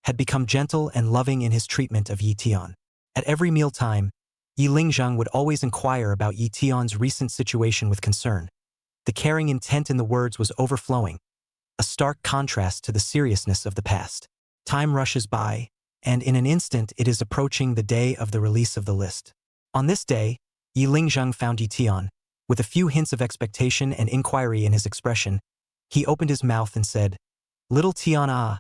had become gentle and loving in his treatment of Yi Tian. At every mealtime, Yi Lingjing would always inquire about Yi Tian's recent situation with concern. The caring intent in the words was overflowing, a stark contrast to the seriousness of the past. Time rushes by, and in an instant it is approaching the day of the release of the list. On this day, Yi Lingjing found Yi Tian. With a few hints of expectation and inquiry in his expression, he opened his mouth and said, "Little Tian,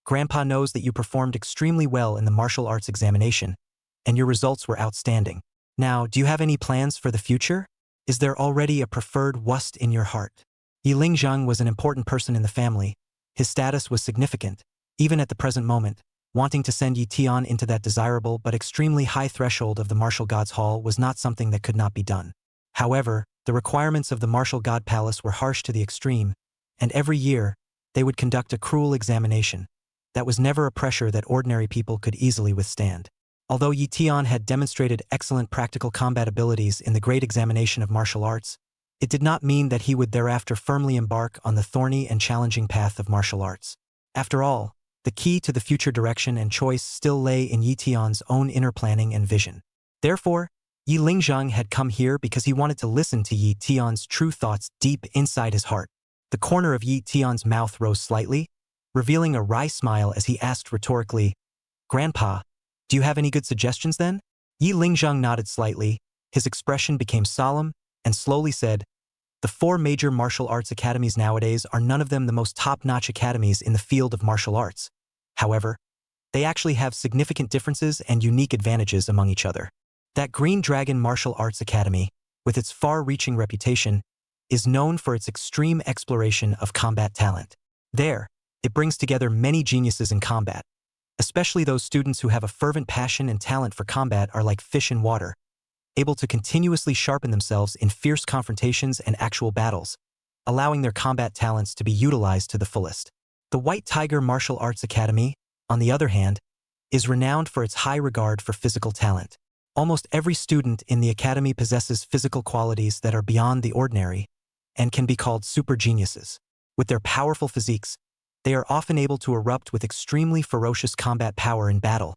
Grandpa knows that you performed extremely well in the martial arts examination, and your results were outstanding. Now, do you have any plans for the future? Is there already a preferred wust in your heart? Yi Lingzheng was an important person in the family. His status was significant, even at the present moment. Wanting to send Yi Tian into that desirable but extremely high threshold of the Martial Gods Hall was not something that could not be done. However, the requirements of the Martial God Palace were harsh to the extreme, and every year, they would conduct a cruel examination. That was never a pressure that ordinary people could easily withstand. Although Yi Tian had demonstrated excellent practical combat abilities in the great examination of martial arts, it did not mean that he would thereafter firmly embark on the thorny and challenging path of martial arts. After all, the key to the future direction and choice still lay in Yi Tian's own inner planning and vision. Therefore, Yi Lingzheng had come here because he wanted to listen to Yi Tian's true thoughts deep inside his heart. The corner of Yi Tian's mouth rose slightly, revealing a wry smile as he asked rhetorically, "Grandpa, do you have any good suggestions then?" Yi Lingzheng nodded slightly, his expression became solemn, and slowly said, "The 4 major martial arts academies nowadays are none of them the most top-notch academies in the field of martial arts. However, they actually have significant differences and unique advantages among each other. That Green Dragon Martial Arts Academy, with its far-reaching reputation, is known for its extreme exploration of combat talent. There, it brings together many geniuses in combat. Especially those students who have a fervent passion and talent for combat are like fish in water, able to continuously sharpen themselves in fierce confrontations and actual battles, allowing their combat talents to be utilized to the fullest. The White Tiger Martial Arts Academy, on the other hand, is renowned for its high regard for physical talent. Almost every student in the academy possesses physical qualities that are beyond the ordinary and can be called super geniuses. With their powerful physiques, they are often able to erupt with extremely ferocious combat power in battle,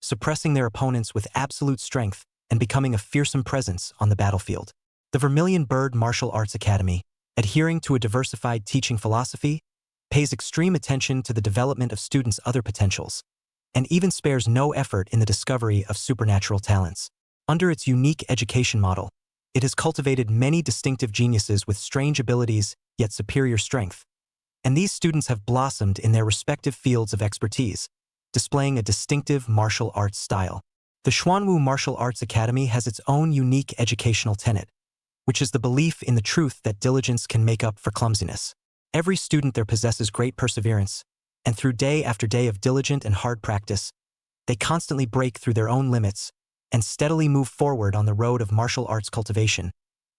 suppressing their opponents with absolute strength and becoming a fearsome presence on the battlefield. The Vermilion Bird Martial Arts Academy, adhering to a diversified teaching philosophy, pays extreme attention to the development of students' other potentials, and even spares no effort in the discovery of supernatural talents. Under its unique education model, it has cultivated many distinctive geniuses with strange abilities yet superior strength, and these students have blossomed in their respective fields of expertise, displaying a distinctive martial arts style. The Xuanwu Martial Arts Academy has its own unique educational tenet, which is the belief in the truth that diligence can make up for clumsiness. Every student there possesses great perseverance, and through day after day of diligent and hard practice, they constantly break through their own limits and steadily move forward on the road of martial arts cultivation,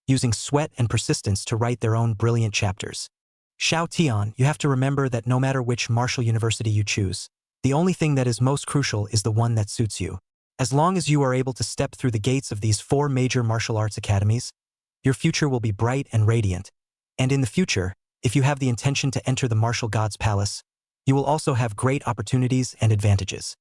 using sweat and persistence to write their own brilliant chapters. Xiao Tian, you have to remember that no matter which martial university you choose, the only thing that is most crucial is the one that suits you. As long as you are able to step through the gates of these 4 major martial arts academies, your future will be bright and radiant. And in the future, if you have the intention to enter the Martial Gods Palace, you will also have great opportunities and advantages."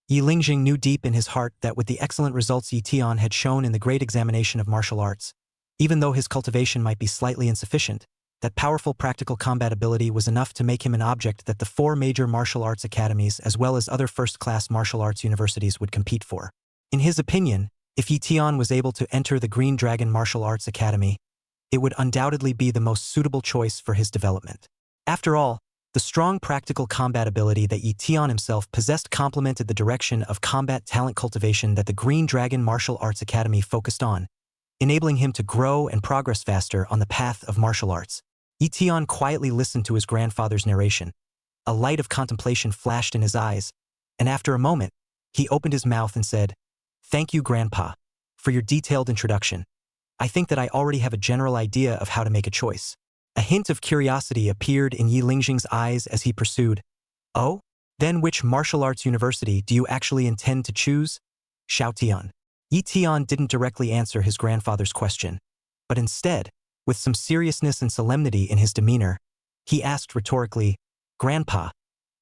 Yi Lingzheng knew deep in his heart that with the excellent results Yi Tian had shown in the great examination of martial arts, even though his cultivation might be slightly insufficient, that powerful practical combat ability was enough to make him an object that the 4 major martial arts academies as well as other first-class martial arts universities would compete for. In his opinion, if Yi Tian was able to enter the Green Dragon Martial Arts Academy, it would undoubtedly be the most suitable choice for his development. After all, the strong practical combat ability that Yi Tian himself possessed complemented the direction of combat talent cultivation that the Green Dragon Martial Arts Academy focused on, enabling him to grow and progress faster on the path of martial arts. Yi Tian quietly listened to his grandfather's narration. A light of contemplation flashed in his eyes, and after a moment, he opened his mouth and said, "Thank you, Grandpa, for your detailed introduction. I think that I already have a general idea of how to make a choice." A hint of curiosity appeared in Yi Lingzheng's eyes as he pursued, "Oh? Then which martial arts university do you actually intend to choose?" Xiao Tian. Yi Tian didn't directly answer his grandfather's question, but instead, with some seriousness and solemnity in his demeanor, he asked rhetorically, "Grandpa,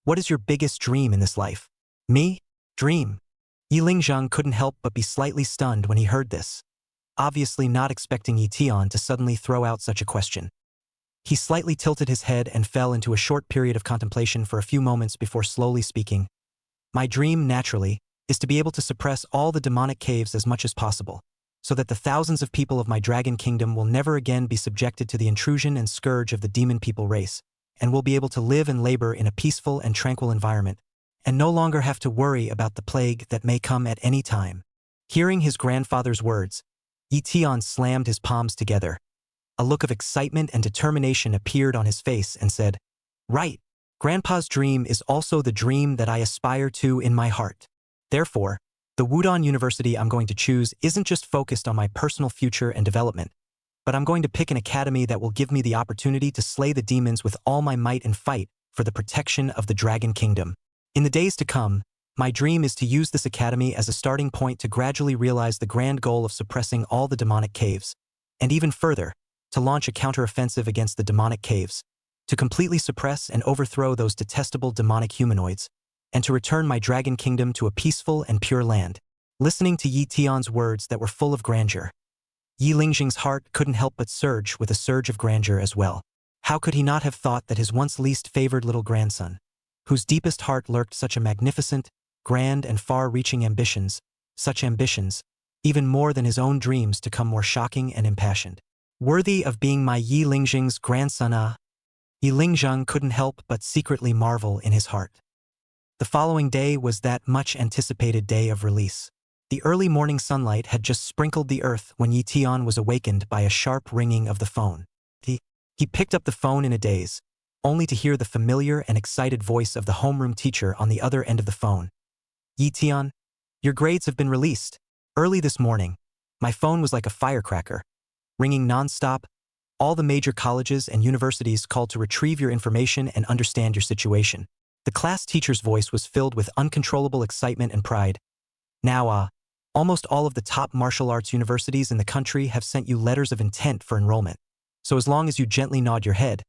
what is your biggest dream in this life?" "Me? Dream?" Yi Lingzheng couldn't help but be slightly stunned when he heard this, obviously not expecting Yi Tian to suddenly throw out such a question. He slightly tilted his head and fell into a short period of contemplation for a few moments before slowly speaking. "My dream, naturally, is to be able to suppress all the demonic caves as much as possible, so that the thousands of people of my dragon kingdom will never again be subjected to the intrusion and scourge of the demon people race, and will be able to live and labor in a peaceful and tranquil environment, and no longer have to worry about the plague that may come at any time." Hearing his grandfather's words, Yi Tian slammed his palms together. A look of excitement and determination appeared on his face and said, "Right, Grandpa's dream is also the dream that I aspire to in my heart. Therefore, the Wudong University I'm going to choose isn't just focused on my personal future and development, but I'm going to pick an academy that will give me the opportunity to slay the demons with all my might and fight for the protection of the Dragon Kingdom. In the days to come, my dream is to use this academy as a starting point to gradually realize the grand goal of suppressing all the demonic caves, and even further, to launch a counteroffensive against the demonic caves, to completely suppress and overthrow those detestable demonic humanoids, and to return my Dragon Kingdom to a peaceful and pure land." Listening to Yi Tian's words that were full of grandeur, Yi Lingjing's heart couldn't help but surge with a surge of grandeur as well. How could he not have thought that his once least favored little grandson, whose deepest heart lurked such a magnificent, grand and far-reaching ambitions, such ambitions, even more than his own dreams to come more shocking and impassioned, worthy of being my Yi Lingjing's grandson? Yi Lingjing couldn't help but secretly marvel in his heart. The following day was that much-anticipated day of release. The early morning sunlight had just sprinkled the earth when Yi Tian was awakened by a sharp ringing of the phone. He picked up the phone in a daze, only to hear the familiar and excited voice of the homeroom teacher on the other end of the phone. "Yi Tian, your grades have been released. Early this morning, my phone was like a firecracker, ringing non-stop. All the major colleges and universities called to retrieve your information and understand your situation." The class teacher's voice was filled with uncontrollable excitement and pride. "Now, almost all of the top martial arts universities in the country have sent you letters of intent for enrollment. So as long as you gently nod your head,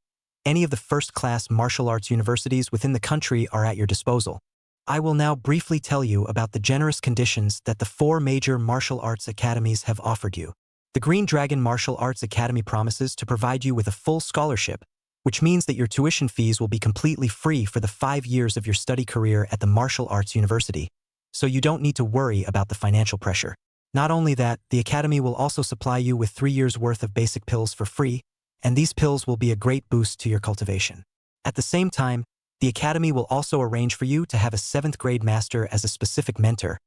any of the first-class martial arts universities within the country are at your disposal. I will now briefly tell you about the generous conditions that the 4 major martial arts academies have offered you. The Green Dragon Martial Arts Academy promises to provide you with a full scholarship, which means that your tuition fees will be completely free for the 5 years of your study career at the Martial Arts University, so you don't need to worry about the financial pressure. Not only that, the academy will also supply you with 3 years' worth of basic pills for free, and these pills will be a great boost to your cultivation. At the same time, the academy will also arrange for you to have a 7th grade master as a specific mentor,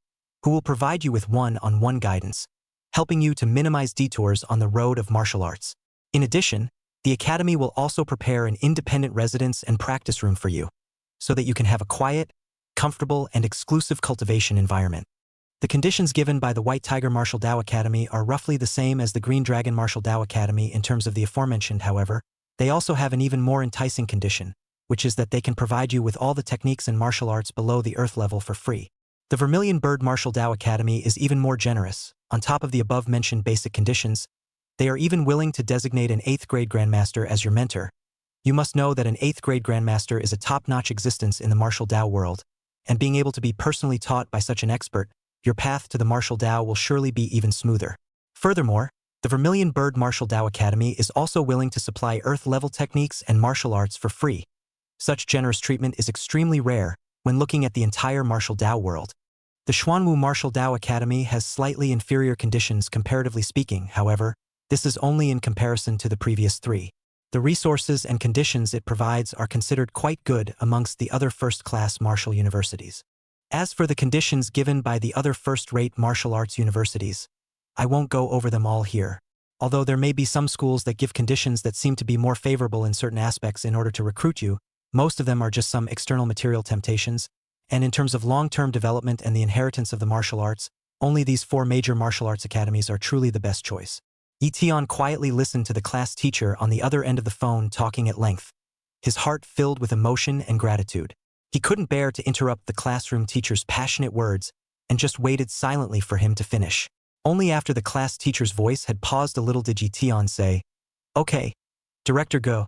who will provide you with one-on-one guidance, helping you to minimize detours on the road of martial arts. In addition, the academy will also prepare an independent residence and practice room for you, so that you can have a quiet, comfortable, and exclusive cultivation environment. The conditions given by the White Tiger Martial Dao Academy are roughly the same as the Green Dragon Martial Dao Academy in terms of the aforementioned. However, they also have an even more enticing condition, which is that they can provide you with all the techniques and martial arts below the earth level for free. The Vermilion Bird Martial Dao Academy is even more generous. On top of the above-mentioned basic conditions, they are even willing to designate an 8th grade Grandmaster as your mentor. You must know that an 8th grade Grandmaster is a top-notch existence in the martial Dao world, and being able to be personally taught by such an expert, your path to the martial Dao will surely be even smoother. Furthermore, the Vermilion Bird Martial Dao Academy is also willing to supply earth-level techniques and martial arts for free. Such generous treatment is extremely rare when looking at the entire martial Dao world. The Xuanwu Martial Dao Academy has slightly inferior conditions comparatively speaking. However, this is only in comparison to the previous 3. The resources and conditions it provides are considered quite good amongst the other first-class martial universities. As for the conditions given by the other first-rate martial arts universities, I won't go over them all here, although there may be some schools that give conditions that seem to be more favorable in certain aspects in order to recruit you. Most of them are just some external material temptations, and in terms of long-term development and the inheritance of the martial arts, only these 4 major martial arts academies are truly the best choice. Yi Tian quietly listened to the class teacher on the other end of the phone talking at length, his heart filled with emotion and gratitude. He couldn't bear to interrupt the classroom teacher's passionate words and just waited silently for him to finish. Only after the class teacher's voice had paused a little did Yi Tian say, "Okay, Director Go.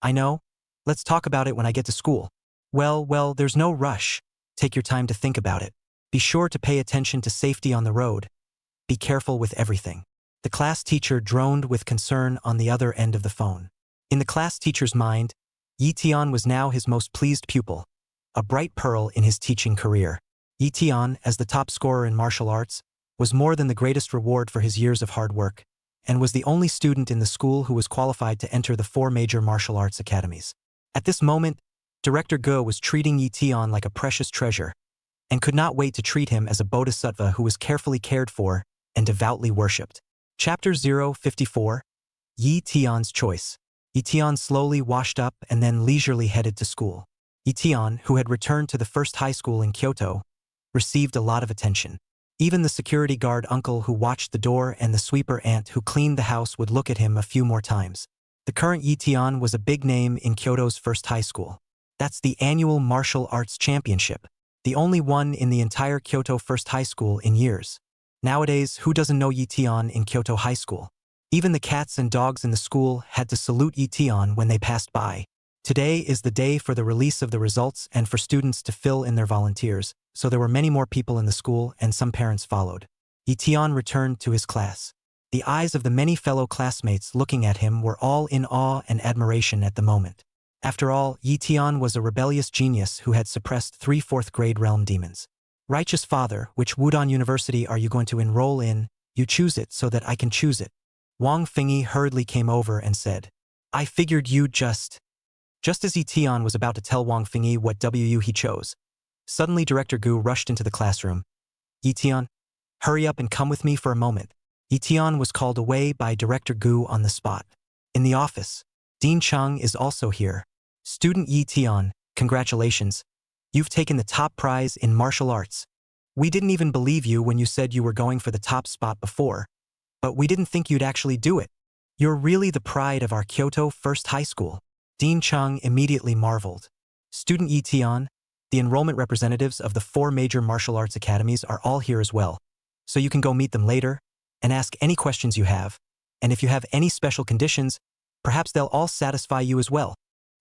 I know. Let's talk about it when I get to school." Well, there's no rush. Take your time to think about it. Be sure to pay attention to safety on the road. Be careful with everything." The class teacher droned with concern on the other end of the phone. In the class teacher's mind, Yi Tian was now his most pleased pupil, a bright pearl in his teaching career. Yi Tian, as the top scorer in martial arts, was more than the greatest reward for his years of hard work, and was the only student in the school who was qualified to enter the 4 major martial arts academies. At this moment, Director Go was treating Yi Tian like a precious treasure, and could not wait to treat him as a bodhisattva who was carefully cared for and devoutly worshipped. Chapter 054, Yi Tian's Choice. Yi Tian slowly washed up and then leisurely headed to school. Yi Tian, who had returned to the first high school in Kyoto, received a lot of attention. Even the security guard uncle who watched the door and the sweeper aunt who cleaned the house would look at him a few more times. The current Yi Tian was a big name in Kyoto's first high school. That's the annual martial arts championship, the only one in the entire Kyoto first high school in years. Nowadays, who doesn't know Yi Tian in Kyoto High School? Even the cats and dogs in the school had to salute Yi Tian when they passed by. Today is the day for the release of the results and for students to fill in their volunteers, so there were many more people in the school and some parents followed. Yi Tian returned to his class. The eyes of the many fellow classmates looking at him were all in awe and admiration at the moment. After all, Yi Tian was a rebellious genius who had suppressed 3 fourth-grade realm demons. Righteous Father, which Wudong University are you going to enroll in? You choose it so that I can choose it. Wang Fingyi hurriedly came over and said, I figured you'd just as Yi Tian was about to tell Wang Fingyi what WU he chose. Suddenly Director Gu rushed into the classroom. Yi Tian, hurry up and come with me for a moment. Yi Tian was called away by Director Gu on the spot. In the office, Dean Cheng is also here. Student Yi Tian, congratulations. You've taken the top prize in martial arts. We didn't even believe you when you said you were going for the top spot before, but we didn't think you'd actually do it. You're really the pride of our Kyoto first high school. Dean Cheng immediately marveled. Student Yi Tian, the enrollment representatives of the 4 major martial arts academies are all here as well, so you can go meet them later and ask any questions you have, and if you have any special conditions, perhaps they'll all satisfy you as well.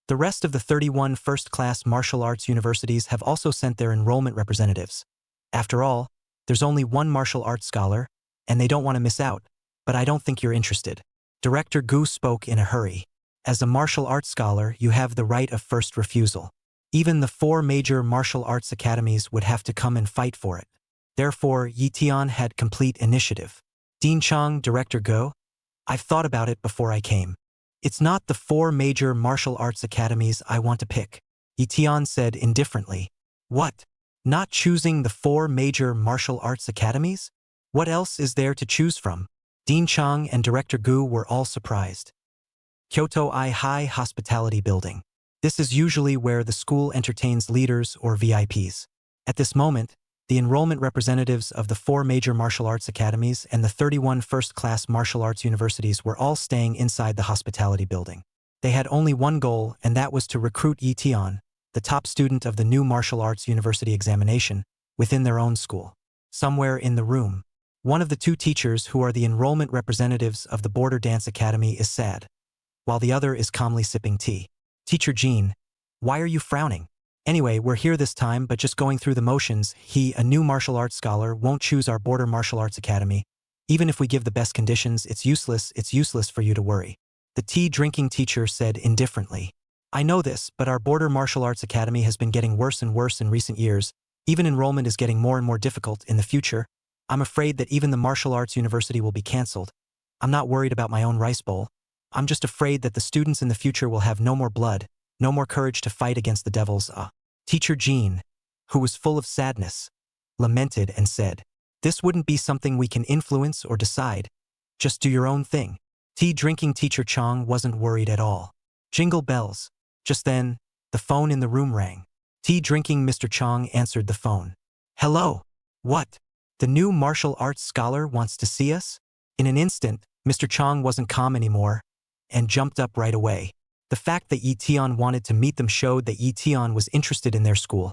The rest of the 31 first-class martial arts universities have also sent their enrollment representatives. After all, there's only one martial arts scholar, and they don't want to miss out, but I don't think you're interested. Director Gu spoke in a hurry. As a martial arts scholar, you have the right of first refusal. Even the 4 major martial arts academies would have to come and fight for it. Therefore, Yi Tian had complete initiative. Dean Cheng, Director Gu, I've thought about it before I came. It's not the 4 major martial arts academies I want to pick, Yi Tian said indifferently. What? Not choosing the 4 major martial arts academies? What else is there to choose from? Dean Cheng and Director Gu were all surprised. Kyoto High Hospitality Building. This is usually where the school entertains leaders or VIPs. At this moment, the enrollment representatives of the 4 major martial arts academies and the 31 first-class martial arts universities were all staying inside the hospitality building. They had only one goal, and that was to recruit Yi Tian, the top student of the new martial arts university examination, within their own school. Somewhere in the room, one of the 2 teachers who are the enrollment representatives of the Border Dance Academy is sad, while the other is calmly sipping tea. Teacher Jean, why are you frowning? Anyway, we're here this time, but just going through the motions. He, a new martial arts scholar, won't choose our Border Martial Arts Academy. Even if we give the best conditions, it's useless for you to worry. The tea-drinking teacher said indifferently. I know this, but our Border Martial Arts Academy has been getting worse and worse in recent years. Even enrollment is getting more and more difficult in the future. I'm afraid that even the martial arts university will be cancelled. I'm not worried about my own rice bowl. I'm just afraid that the students in the future will have no more blood, no more courage to fight against the devils. Teacher Jean, who was full of sadness, lamented and said, this wouldn't be something we can influence or decide. Just do your own thing. Tea-drinking Teacher Chang wasn't worried at all. Jingle bells. Just then, the phone in the room rang. Tea-drinking Mr. Chang answered the phone. Hello. What? The new martial arts scholar wants to see us? In an instant, Mr. Chang wasn't calm anymore and jumped up right away. The fact that Yi Tian wanted to meet them showed that Yi Tian was interested in their school,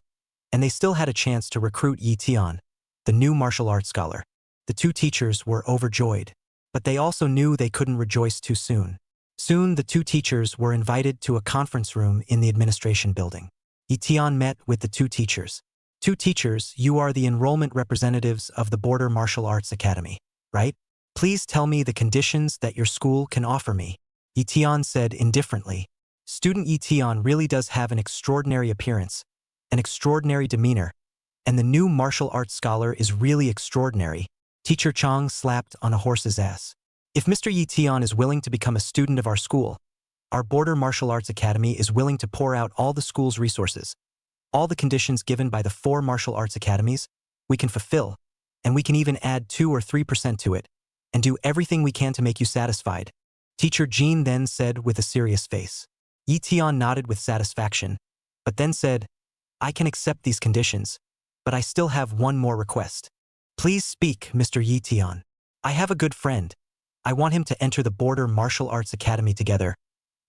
and they still had a chance to recruit Yi Tian, the new martial arts scholar. The 2 teachers were overjoyed, but they also knew they couldn't rejoice too soon. Soon, the 2 teachers were invited to a conference room in the administration building. Yi Tian met with the 2 teachers. 2 teachers, you are the enrollment representatives of the Border Martial Arts Academy, right? Please tell me the conditions that your school can offer me. Yi Tian said indifferently. Student Yi Tian really does have an extraordinary appearance, an extraordinary demeanor, and the new martial arts scholar is really extraordinary. Teacher Chang slapped on a horse's ass. If Mr. Yi Tian is willing to become a student of our school, our Border Martial Arts Academy is willing to pour out all the school's resources. All the conditions given by the 4 martial arts academies, we can fulfill, and we can even add 2 or 3% to it, and do everything we can to make you satisfied. Teacher Jean then said with a serious face. Yi Tian nodded with satisfaction, but then said, I can accept these conditions, but I still have one more request. Please speak, Mr. Yi Tian. I have a good friend. I want him to enter the Border Martial Arts Academy together.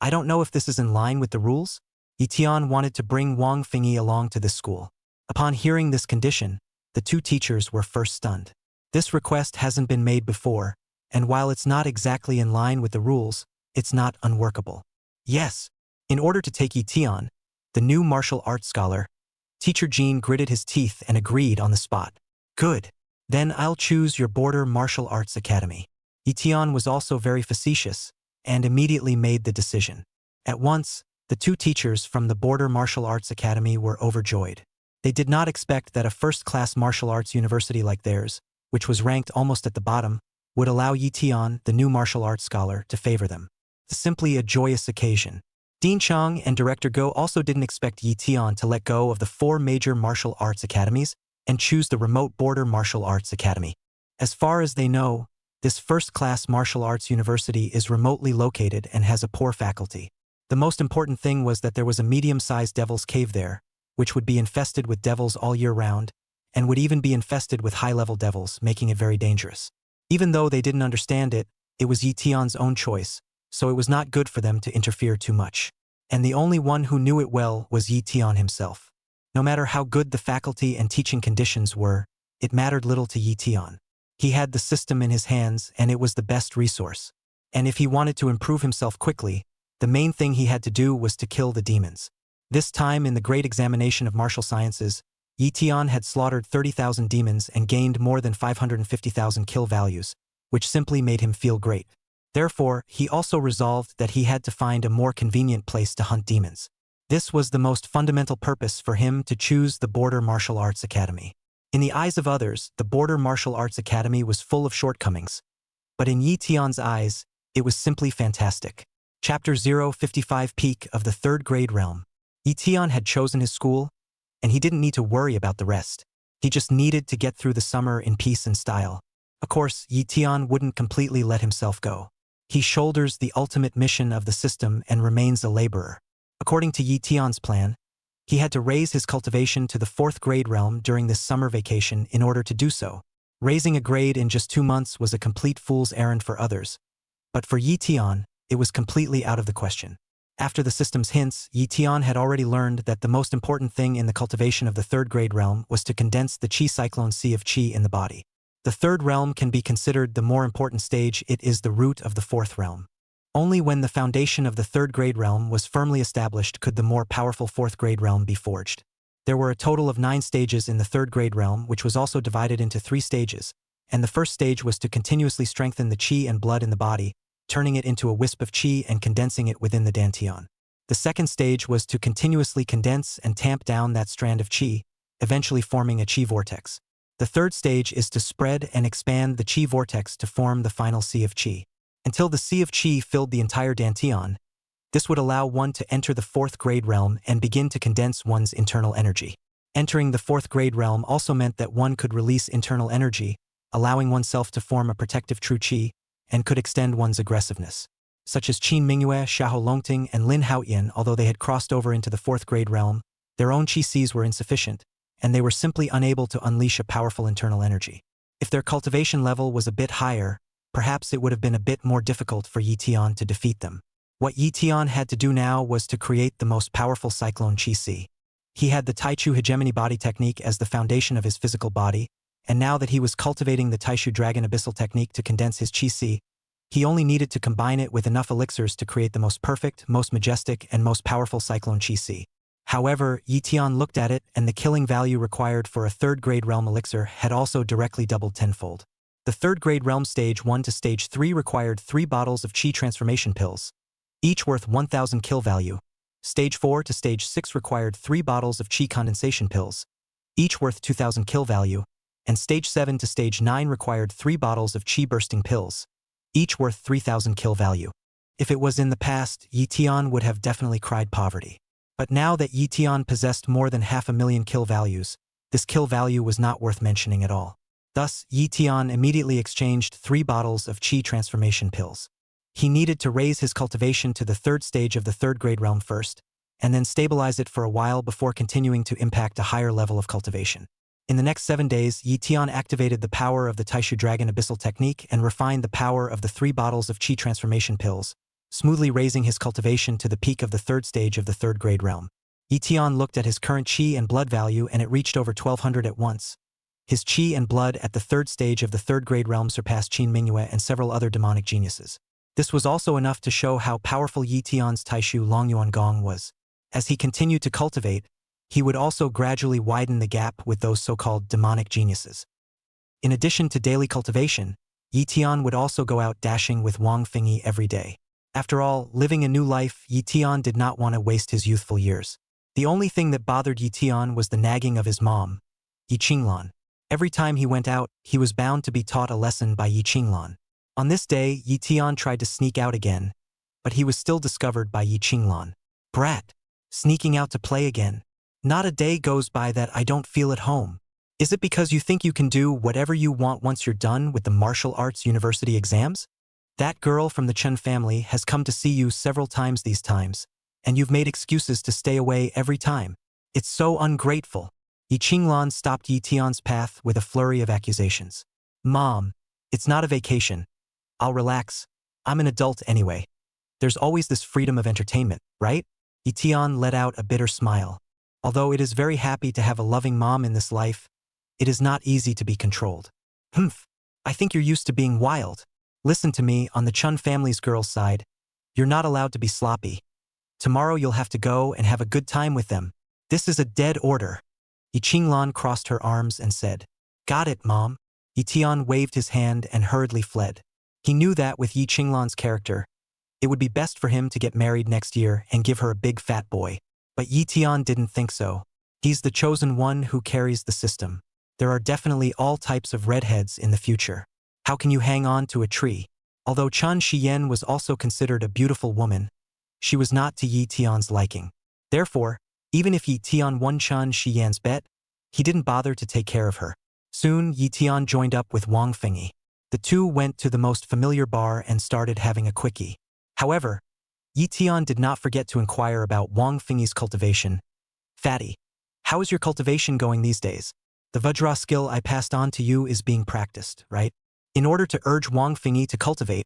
I don't know if this is in line with the rules. Yi Tian wanted to bring Wang Fingyi along to this school. Upon hearing this condition, the 2 teachers were first stunned. This request hasn't been made before, and while it's not exactly in line with the rules, it's not unworkable. Yes, in order to take Yi Tian, the new martial arts scholar, Teacher Jean gritted his teeth and agreed on the spot. Good. Then I'll choose your Border Martial Arts Academy. Yi Tian was also very facetious, and immediately made the decision. At once, the 2 teachers from the Border Martial Arts Academy were overjoyed. They did not expect that a first-class martial arts university like theirs, which was ranked almost at the bottom, would allow Yi Tian, the new martial arts scholar, to favor them. Simply a joyous occasion. Dean Chang and Director Go also didn't expect Yi Tian to let go of the 4 major martial arts academies and choose the remote Border Martial Arts Academy. As far as they know, this first-class martial arts university is remotely located and has a poor faculty. The most important thing was that there was a medium-sized devil's cave there, which would be infested with devils all year round, and would even be infested with high-level devils, making it very dangerous. Even though they didn't understand it, it was Yi Tian's own choice, so it was not good for them to interfere too much. And the only one who knew it well was Yi Tian himself. No matter how good the faculty and teaching conditions were, it mattered little to Yi Tian. He had the system in his hands, and it was the best resource. And if he wanted to improve himself quickly, the main thing he had to do was to kill the demons. This time in the Great Examination of Martial Sciences, Yi Tian had slaughtered 30,000 demons and gained more than 550,000 kill values, which simply made him feel great. Therefore, he also resolved that he had to find a more convenient place to hunt demons. This was the most fundamental purpose for him to choose the Border Martial Arts Academy. In the eyes of others, the Border Martial Arts Academy was full of shortcomings. But in Yi Tian's eyes, it was simply fantastic. Chapter 055 Peak of the 3rd Grade Realm. Yi Tian had chosen his school, and he didn't need to worry about the rest. He just needed to get through the summer in peace and style. Of course, Yi Tian wouldn't completely let himself go. He shoulders the ultimate mission of the system and remains a laborer. According to Yi Tian's plan, he had to raise his cultivation to the 4th grade realm during this summer vacation in order to do so. Raising a grade in just 2 months was a complete fool's errand for others. But for Yi Tian, it was completely out of the question. After the system's hints, Yi Tian had already learned that the most important thing in the cultivation of the 3rd grade realm was to condense the Qi cyclone sea of Qi in the body. The 3rd realm can be considered the more important stage. It is the root of the 4th realm. Only when the foundation of the 3rd grade realm was firmly established could the more powerful 4th grade realm be forged. There were a total of 9 stages in the 3rd grade realm, which was also divided into 3 stages, and the first stage was to continuously strengthen the Qi and blood in the body, turning it into a wisp of Qi and condensing it within the dantian. The second stage was to continuously condense and tamp down that strand of Qi, eventually forming a Qi vortex. The third stage is to spread and expand the Qi vortex to form the final sea of Qi. Until the sea of Qi filled the entire dantian, this would allow one to enter the 4th grade realm and begin to condense one's internal energy. Entering the 4th grade realm also meant that one could release internal energy, allowing oneself to form a protective true Qi, and could extend one's aggressiveness. Such as Qin Mingyue, Xiahou Longting, and Lin Haoyan, although they had crossed over into the 4th grade realm, their own Qi seas were insufficient, and they were simply unable to unleash a powerful internal energy. If their cultivation level was a bit higher, perhaps it would have been a bit more difficult for Yi Tian to defeat them. What Yi Tian had to do now was to create the most powerful cyclone Qi sea. He had the Taichu hegemony body technique as the foundation of his physical body, and now that he was cultivating the Taishu Dragon Abyssal technique to condense his Qi sea, he only needed to combine it with enough elixirs to create the most perfect, most majestic, and most powerful cyclone Qi sea. However, Yi Tian looked at it, and the killing value required for a 3rd grade realm elixir had also directly doubled tenfold. The 3rd grade realm stage 1 to stage 3 required 3 bottles of Qi transformation pills, each worth 1,000 kill value. Stage 4 to stage 6 required 3 bottles of Qi condensation pills, each worth 2,000 kill value, and stage 7 to stage 9 required 3 bottles of Qi bursting pills, each worth 3,000 kill value. If it was in the past, Yi Tian would have definitely cried poverty. But now that Yi Tian possessed more than 500,000 kill values, this kill value was not worth mentioning at all. Thus, Yi Tian immediately exchanged 3 bottles of Qi transformation pills. He needed to raise his cultivation to the 3rd stage of the 3rd grade realm first, and then stabilize it for a while before continuing to impact a higher level of cultivation. In the next 7 days, Yi Tian activated the power of the Taishu Dragon Abyssal Technique and refined the power of the 3 bottles of Qi transformation pills, smoothly raising his cultivation to the peak of the 3rd stage of the 3rd grade realm. Yi Tian looked at his current Qi and blood value and it reached over 1200 at once. His Qi and blood at the 3rd stage of the 3rd grade realm surpassed Qin Mingyue and several other demonic geniuses. This was also enough to show how powerful Yi Tian's Taishu Longyuan Gong was. As he continued to cultivate, he would also gradually widen the gap with those so-called demonic geniuses. In addition to daily cultivation, Yi Tian would also go out dashing with Wang Fingyi every day. After all, living a new life, Yi Tian did not want to waste his youthful years. The only thing that bothered Yi Tian was the nagging of his mom, Yi Qinglan. Every time he went out, he was bound to be taught a lesson by Yi Qinglan. On this day, Yi Tian tried to sneak out again, but he was still discovered by Yi Qinglan. Brat! Sneaking out to play again. Not a day goes by that I don't feel at home. Is it because you think you can do whatever you want once you're done with the martial arts university exams? That girl from the Chen family has come to see you several times these times, and you've made excuses to stay away every time. It's so ungrateful. Yi Qinglan stopped Yi Tian's path with a flurry of accusations. Mom, it's not a vacation. I'll relax. I'm an adult anyway. There's always this freedom of entertainment, right? Yi Tian let out a bitter smile. Although it is very happy to have a loving mom in this life, it is not easy to be controlled. Humph, I think you're used to being wild. Listen to me, on the Chun family's girls' side, you're not allowed to be sloppy. Tomorrow you'll have to go and have a good time with them. This is a dead order. Yi Qinglan crossed her arms and said, Got it, Mom. Yi Tian waved his hand and hurriedly fled. He knew that with Yi Qinglan's character, it would be best for him to get married next year and give her a big fat boy. But Yi Tian didn't think so. He's the chosen one who carries the system. There are definitely all types of redheads in the future. How can you hang on to a tree? Although Chen Shiyan was also considered a beautiful woman, she was not to Yi Tian's liking. Therefore, even if Yi Tian won Chen Shiyan's bet, he didn't bother to take care of her. Soon, Yi Tian joined up with Wang Fingyi. The two went to the most familiar bar and started having a quickie. However, Yi Tian did not forget to inquire about Wang Fingyi's cultivation. Fatty, how is your cultivation going these days? The Vajra skill I passed on to you is being practiced, right? In order to urge Wang Fingyi to cultivate,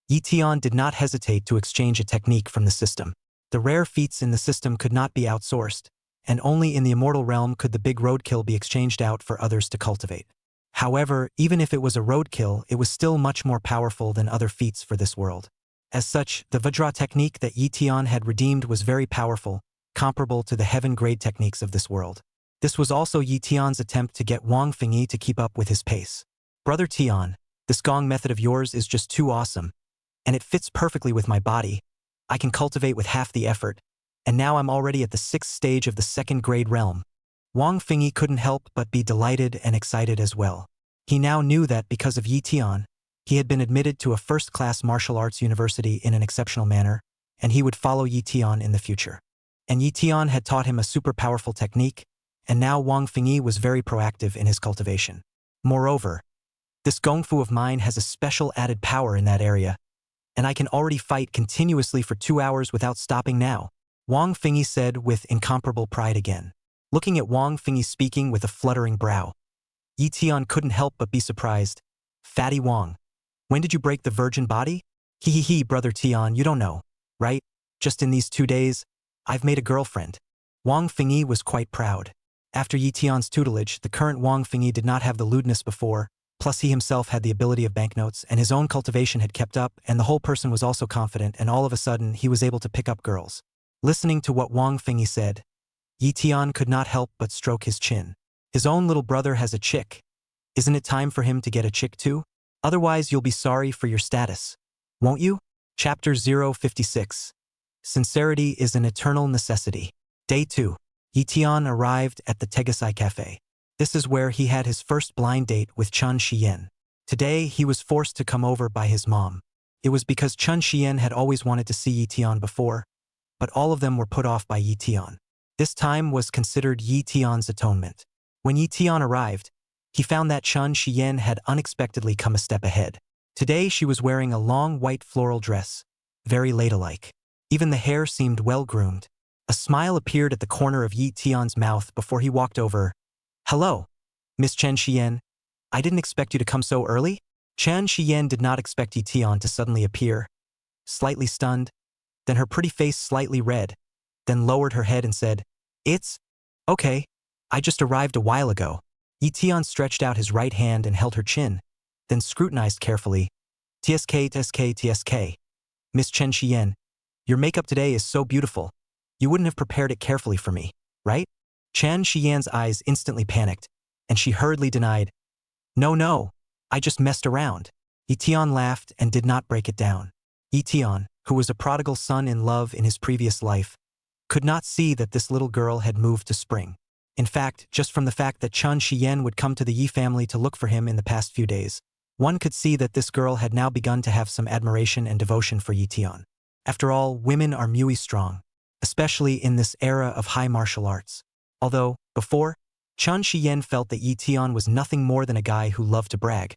Yi Tian did not hesitate to exchange a technique from the system. The rare feats in the system could not be outsourced, and only in the immortal realm could the big roadkill be exchanged out for others to cultivate. However, even if it was a roadkill, it was still much more powerful than other feats for this world. As such, the Vajra technique that Yi Tian had redeemed was very powerful, comparable to the heaven-grade techniques of this world. This was also Yi Tian's attempt to get Wang Fingyi to keep up with his pace. Brother Tian, this gong method of yours is just too awesome, and it fits perfectly with my body. I can cultivate with half the effort, and now I'm already at the 6th stage of the 2nd grade realm. Wang Fingyi couldn't help but be delighted and excited as well. He now knew that because of Yi Tian, he had been admitted to a first-class martial arts university in an exceptional manner, and he would follow Yi Tian in the future. And Yi Tian had taught him a super powerful technique, and now Wang Fingyi was very proactive in his cultivation. Moreover, this gongfu of mine has a special added power in that area, and I can already fight continuously for 2 hours without stopping now, Wang Fingyi said with incomparable pride again. Looking at Wang Fingyi speaking with a fluttering brow, Yi Tian couldn't help but be surprised. Fatty Wang, when did you break the virgin body? Hee, brother Tian, you don't know, right? Just in these 2 days, I've made a girlfriend. Wang Fingyi was quite proud. After Yi Tian's tutelage, the current Wang Fingyi did not have the lewdness before, plus he himself had the ability of banknotes, and his own cultivation had kept up, and the whole person was also confident, and all of a sudden, he was able to pick up girls. Listening to what Wang Fingyi said, Yi Tian could not help but stroke his chin. His own little brother has a chick. Isn't it time for him to get a chick too? Otherwise you'll be sorry for your status. Won't you? Chapter 056. Sincerity is an eternal necessity. Day 2. Yi Tian arrived at the Tegasai Cafe. This is where he had his first blind date with Chen Shiyan. Today he was forced to come over by his mom. It was because Chen Shiyan had always wanted to see Yi Tian before, but all of them were put off by Yi Tian. This time was considered Yi Tian's atonement. When Yi Tian arrived, he found that Chunzi Challenged had unexpectedly come a step ahead. Today she was wearing a long white floral dress, very ladylike. Even the hair seemed well-groomed. A smile appeared at the corner of Yi Tian's mouth before he walked over. "Hello, Miss Chunzi Challenged. I didn't expect you to come so early?" Chunzi Challenged did not expect Yi Tian to suddenly appear. Slightly stunned, then her pretty face slightly red, then lowered her head and said, "It's okay. I just arrived a while ago." Yi Tian stretched out his right hand and held her chin, then scrutinized carefully. "TSK, TSK, TSK. Miss Chunzi Challenged, your makeup today is so beautiful. You wouldn't have prepared it carefully for me, right?" Chunzi Challenged's eyes instantly panicked, and she hurriedly denied, No, I just messed around." Yi Tian laughed and did not break it down. Yi Tian, who was a prodigal son in love in his previous life, could not see that this little girl had moved to Spring. In fact, just from the fact that Chunzi Challenged would come to the Yi family to look for him in the past few days, one could see that this girl had now begun to have some admiration and devotion for Yi Tian. After all, women are muy strong, especially in this era of high martial arts. Although, before, Chunzi Challenged felt that Yi Tian was nothing more than a guy who loved to brag.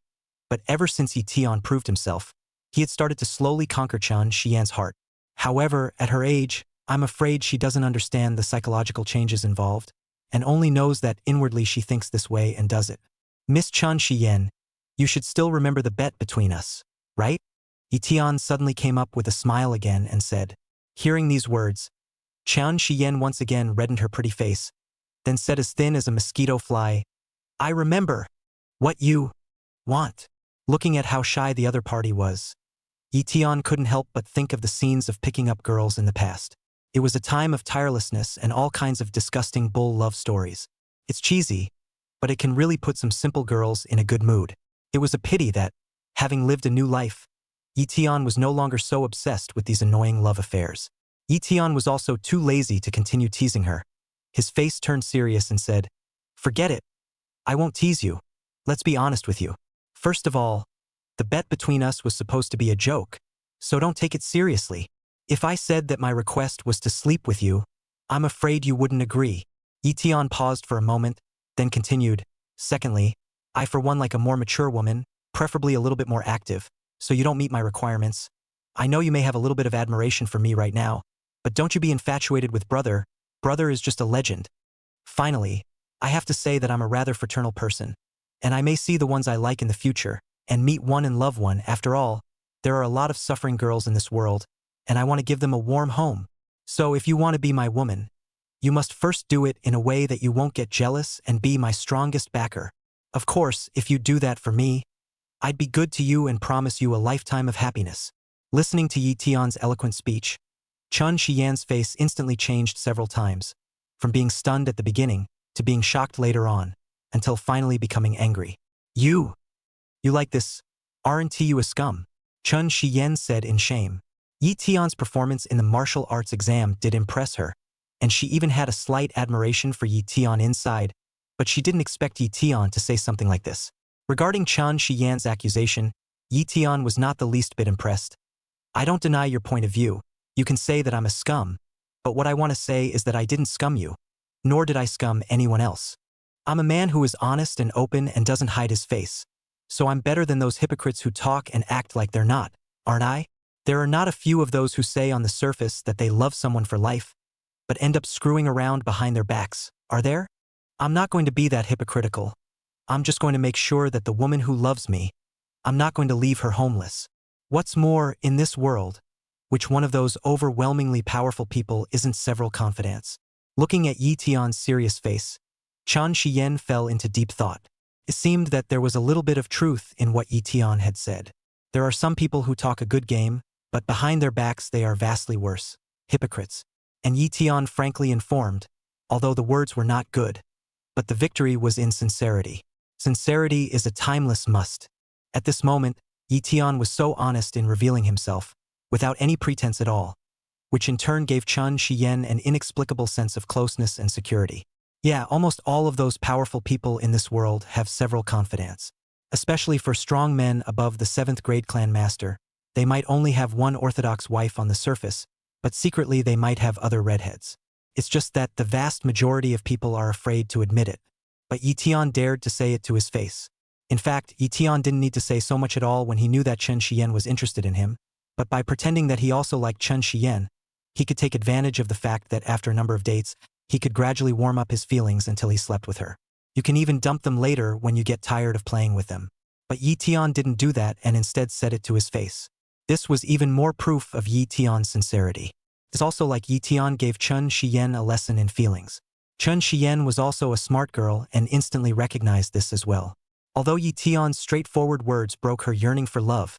But ever since Yi Tian proved himself, he had started to slowly conquer Chunzi Challenged's heart. However, at her age, I'm afraid she doesn't understand the psychological changes involved, and only knows that inwardly she thinks this way and does it. "Miss Chunzi Challenged, you should still remember the bet between us, right?" Yi Tian suddenly came up with a smile again and said. Hearing these words, Chunzi Challenged once again reddened her pretty face, then said as thin as a mosquito fly, "I remember. What you want." Looking at how shy the other party was, Yi Tian couldn't help but think of the scenes of picking up girls in the past. It was a time of tirelessness and all kinds of disgusting bull love stories. It's cheesy, but it can really put some simple girls in a good mood. It was a pity that, having lived a new life, Yi Tian was no longer so obsessed with these annoying love affairs. Yi Tian was also too lazy to continue teasing her. His face turned serious and said, "Forget it. I won't tease you. Let's be honest with you. First of all, the bet between us was supposed to be a joke, so don't take it seriously. If I said that my request was to sleep with you, I'm afraid you wouldn't agree." Yi Tian paused for a moment, then continued, "Secondly, I for one like a more mature woman, preferably a little bit more active, so you don't meet my requirements. I know you may have a little bit of admiration for me right now, but don't you be infatuated with brother. Brother is just a legend. Finally, I have to say that I'm a rather fraternal person, and I may see the ones I like in the future, and meet one and love one. After all, there are a lot of suffering girls in this world, and I want to give them a warm home. So if you want to be my woman, you must first do it in a way that you won't get jealous and be my strongest backer. Of course, if you do that for me, I'd be good to you and promise you a lifetime of happiness." Listening to Yi Tian's eloquent speech, Chunzi Challenged's face instantly changed several times, from being stunned at the beginning to being shocked later on, until finally becoming angry. You like this, aren't you a scum?" Chunzi Challenged said in shame. Yi Tian's performance in the martial arts exam did impress her, and she even had a slight admiration for Yi Tian inside, but she didn't expect Yi Tian to say something like this. Regarding Chunzi Challenged's accusation, Yi Tian was not the least bit impressed. "I don't deny your point of view. You can say that I'm a scum, but what I want to say is that I didn't scum you, nor did I scum anyone else. I'm a man who is honest and open and doesn't hide his face, so I'm better than those hypocrites who talk and act like they're not, aren't I? There are not a few of those who say on the surface that they love someone for life, but end up screwing around behind their backs, are there? I'm not going to be that hypocritical. I'm just going to make sure that the woman who loves me, I'm not going to leave her homeless. What's more, in this world, which one of those overwhelmingly powerful people isn't several confidants?" Looking at Yi Tian's serious face, Chunzi Challenged fell into deep thought. It seemed that there was a little bit of truth in what Yi Tian had said. There are some people who talk a good game, but behind their backs they are vastly worse, hypocrites. And Yi Tian frankly informed, although the words were not good, but the victory was in sincerity. Sincerity is a timeless must. At this moment, Yi Tian was so honest in revealing himself, without any pretense at all, which in turn gave Chunzi Challenged an inexplicable sense of closeness and security. Yeah, almost all of those powerful people in this world have several confidants. Especially for strong men above the 7th grade clan master, they might only have one orthodox wife on the surface, but secretly they might have other redheads. It's just that the vast majority of people are afraid to admit it. But Lu Tian dared to say it to his face. In fact, Lu Tian didn't need to say so much at all when he knew that Chen Xian was interested in him, but by pretending that he also liked Chen Xian, he could take advantage of the fact that after a number of dates, he could gradually warm up his feelings until he slept with her. You can even dump them later when you get tired of playing with them. But Lu Tian didn't do that and instead said it to his face. This was even more proof of Lu Tian's sincerity. It's also like Lu Tian gave Chen Xian a lesson in feelings. Chen Xian was also a smart girl and instantly recognized this as well. Although Lu Tian's straightforward words broke her yearning for love,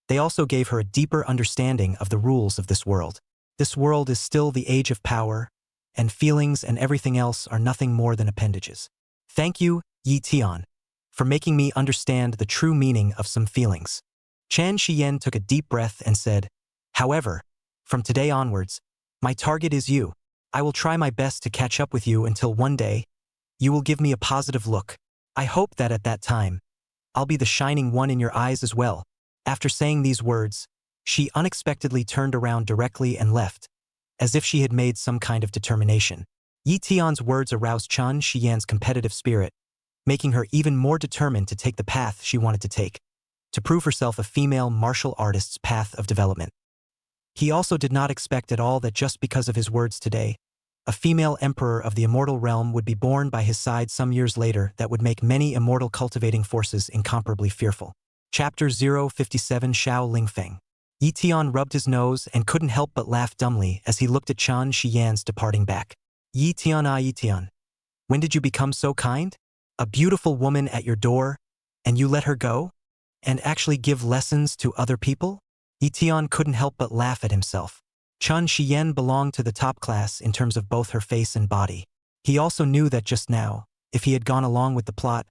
they also gave her a deeper understanding of the rules of this world. This world is still the age of power, and feelings and everything else are nothing more than appendages. Thank you, Lu Tian, for making me understand the true meaning of some feelings. Chen Xian took a deep breath and said, however, from today onwards, my target is you. I will try my best to catch up with you until one day, you will give me a positive look. I hope that at that time, I'll be the shining one in your eyes as well. After saying these words, she unexpectedly turned around directly and left, as if she had made some kind of determination. Lu Tian's words aroused Chen Xian's competitive spirit, making her even more determined to take the path she wanted to take, to prove herself a female martial artist's path of development. He also did not expect at all that just because of his words today, a female emperor of the immortal realm would be born by his side some years later that would make many immortal cultivating forces incomparably fearful. Chapter 057 Xiao Lingfeng. Lu Tian rubbed his nose and couldn't help but laugh dumbly as he looked at Chen Xian's departing back. Lu Tian, when did you become so kind? A beautiful woman at your door, and you let her go? And actually give lessons to other people? Lu Tian couldn't help but laugh at himself. Chen Xian belonged to the top class in terms of both her face and body. He also knew that just now, if he had gone along with the plot,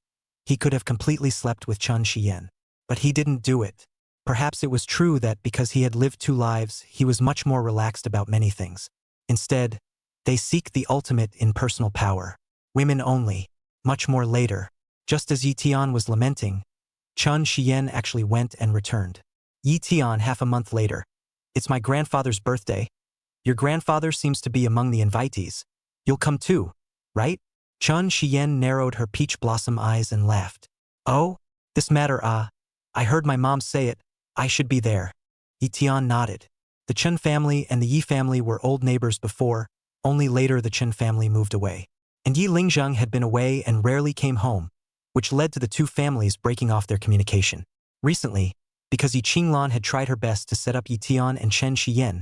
he could have completely slept with Chen Xian. But he didn't do it. Perhaps it was true that because he had lived two lives, he was much more relaxed about many things. Instead, they seek the ultimate in personal power. Women only. Much more later. Just as Lu Tian was lamenting, Chen Xian actually went and returned. Lu Tian half a month later. It's my grandfather's birthday. Your grandfather seems to be among the invitees. You'll come too, right? Chen Xian narrowed her peach blossom eyes and laughed. Oh, this matter I heard my mom say it, I should be there. Lu Tian nodded. The Chen family and the Yi family were old neighbors before, only later the Chen family moved away. And Yi Lingzheng had been away and rarely came home, which led to the two families breaking off their communication. Recently, because Yi Qinglan had tried her best to set up Lu Tian and Chen Xian,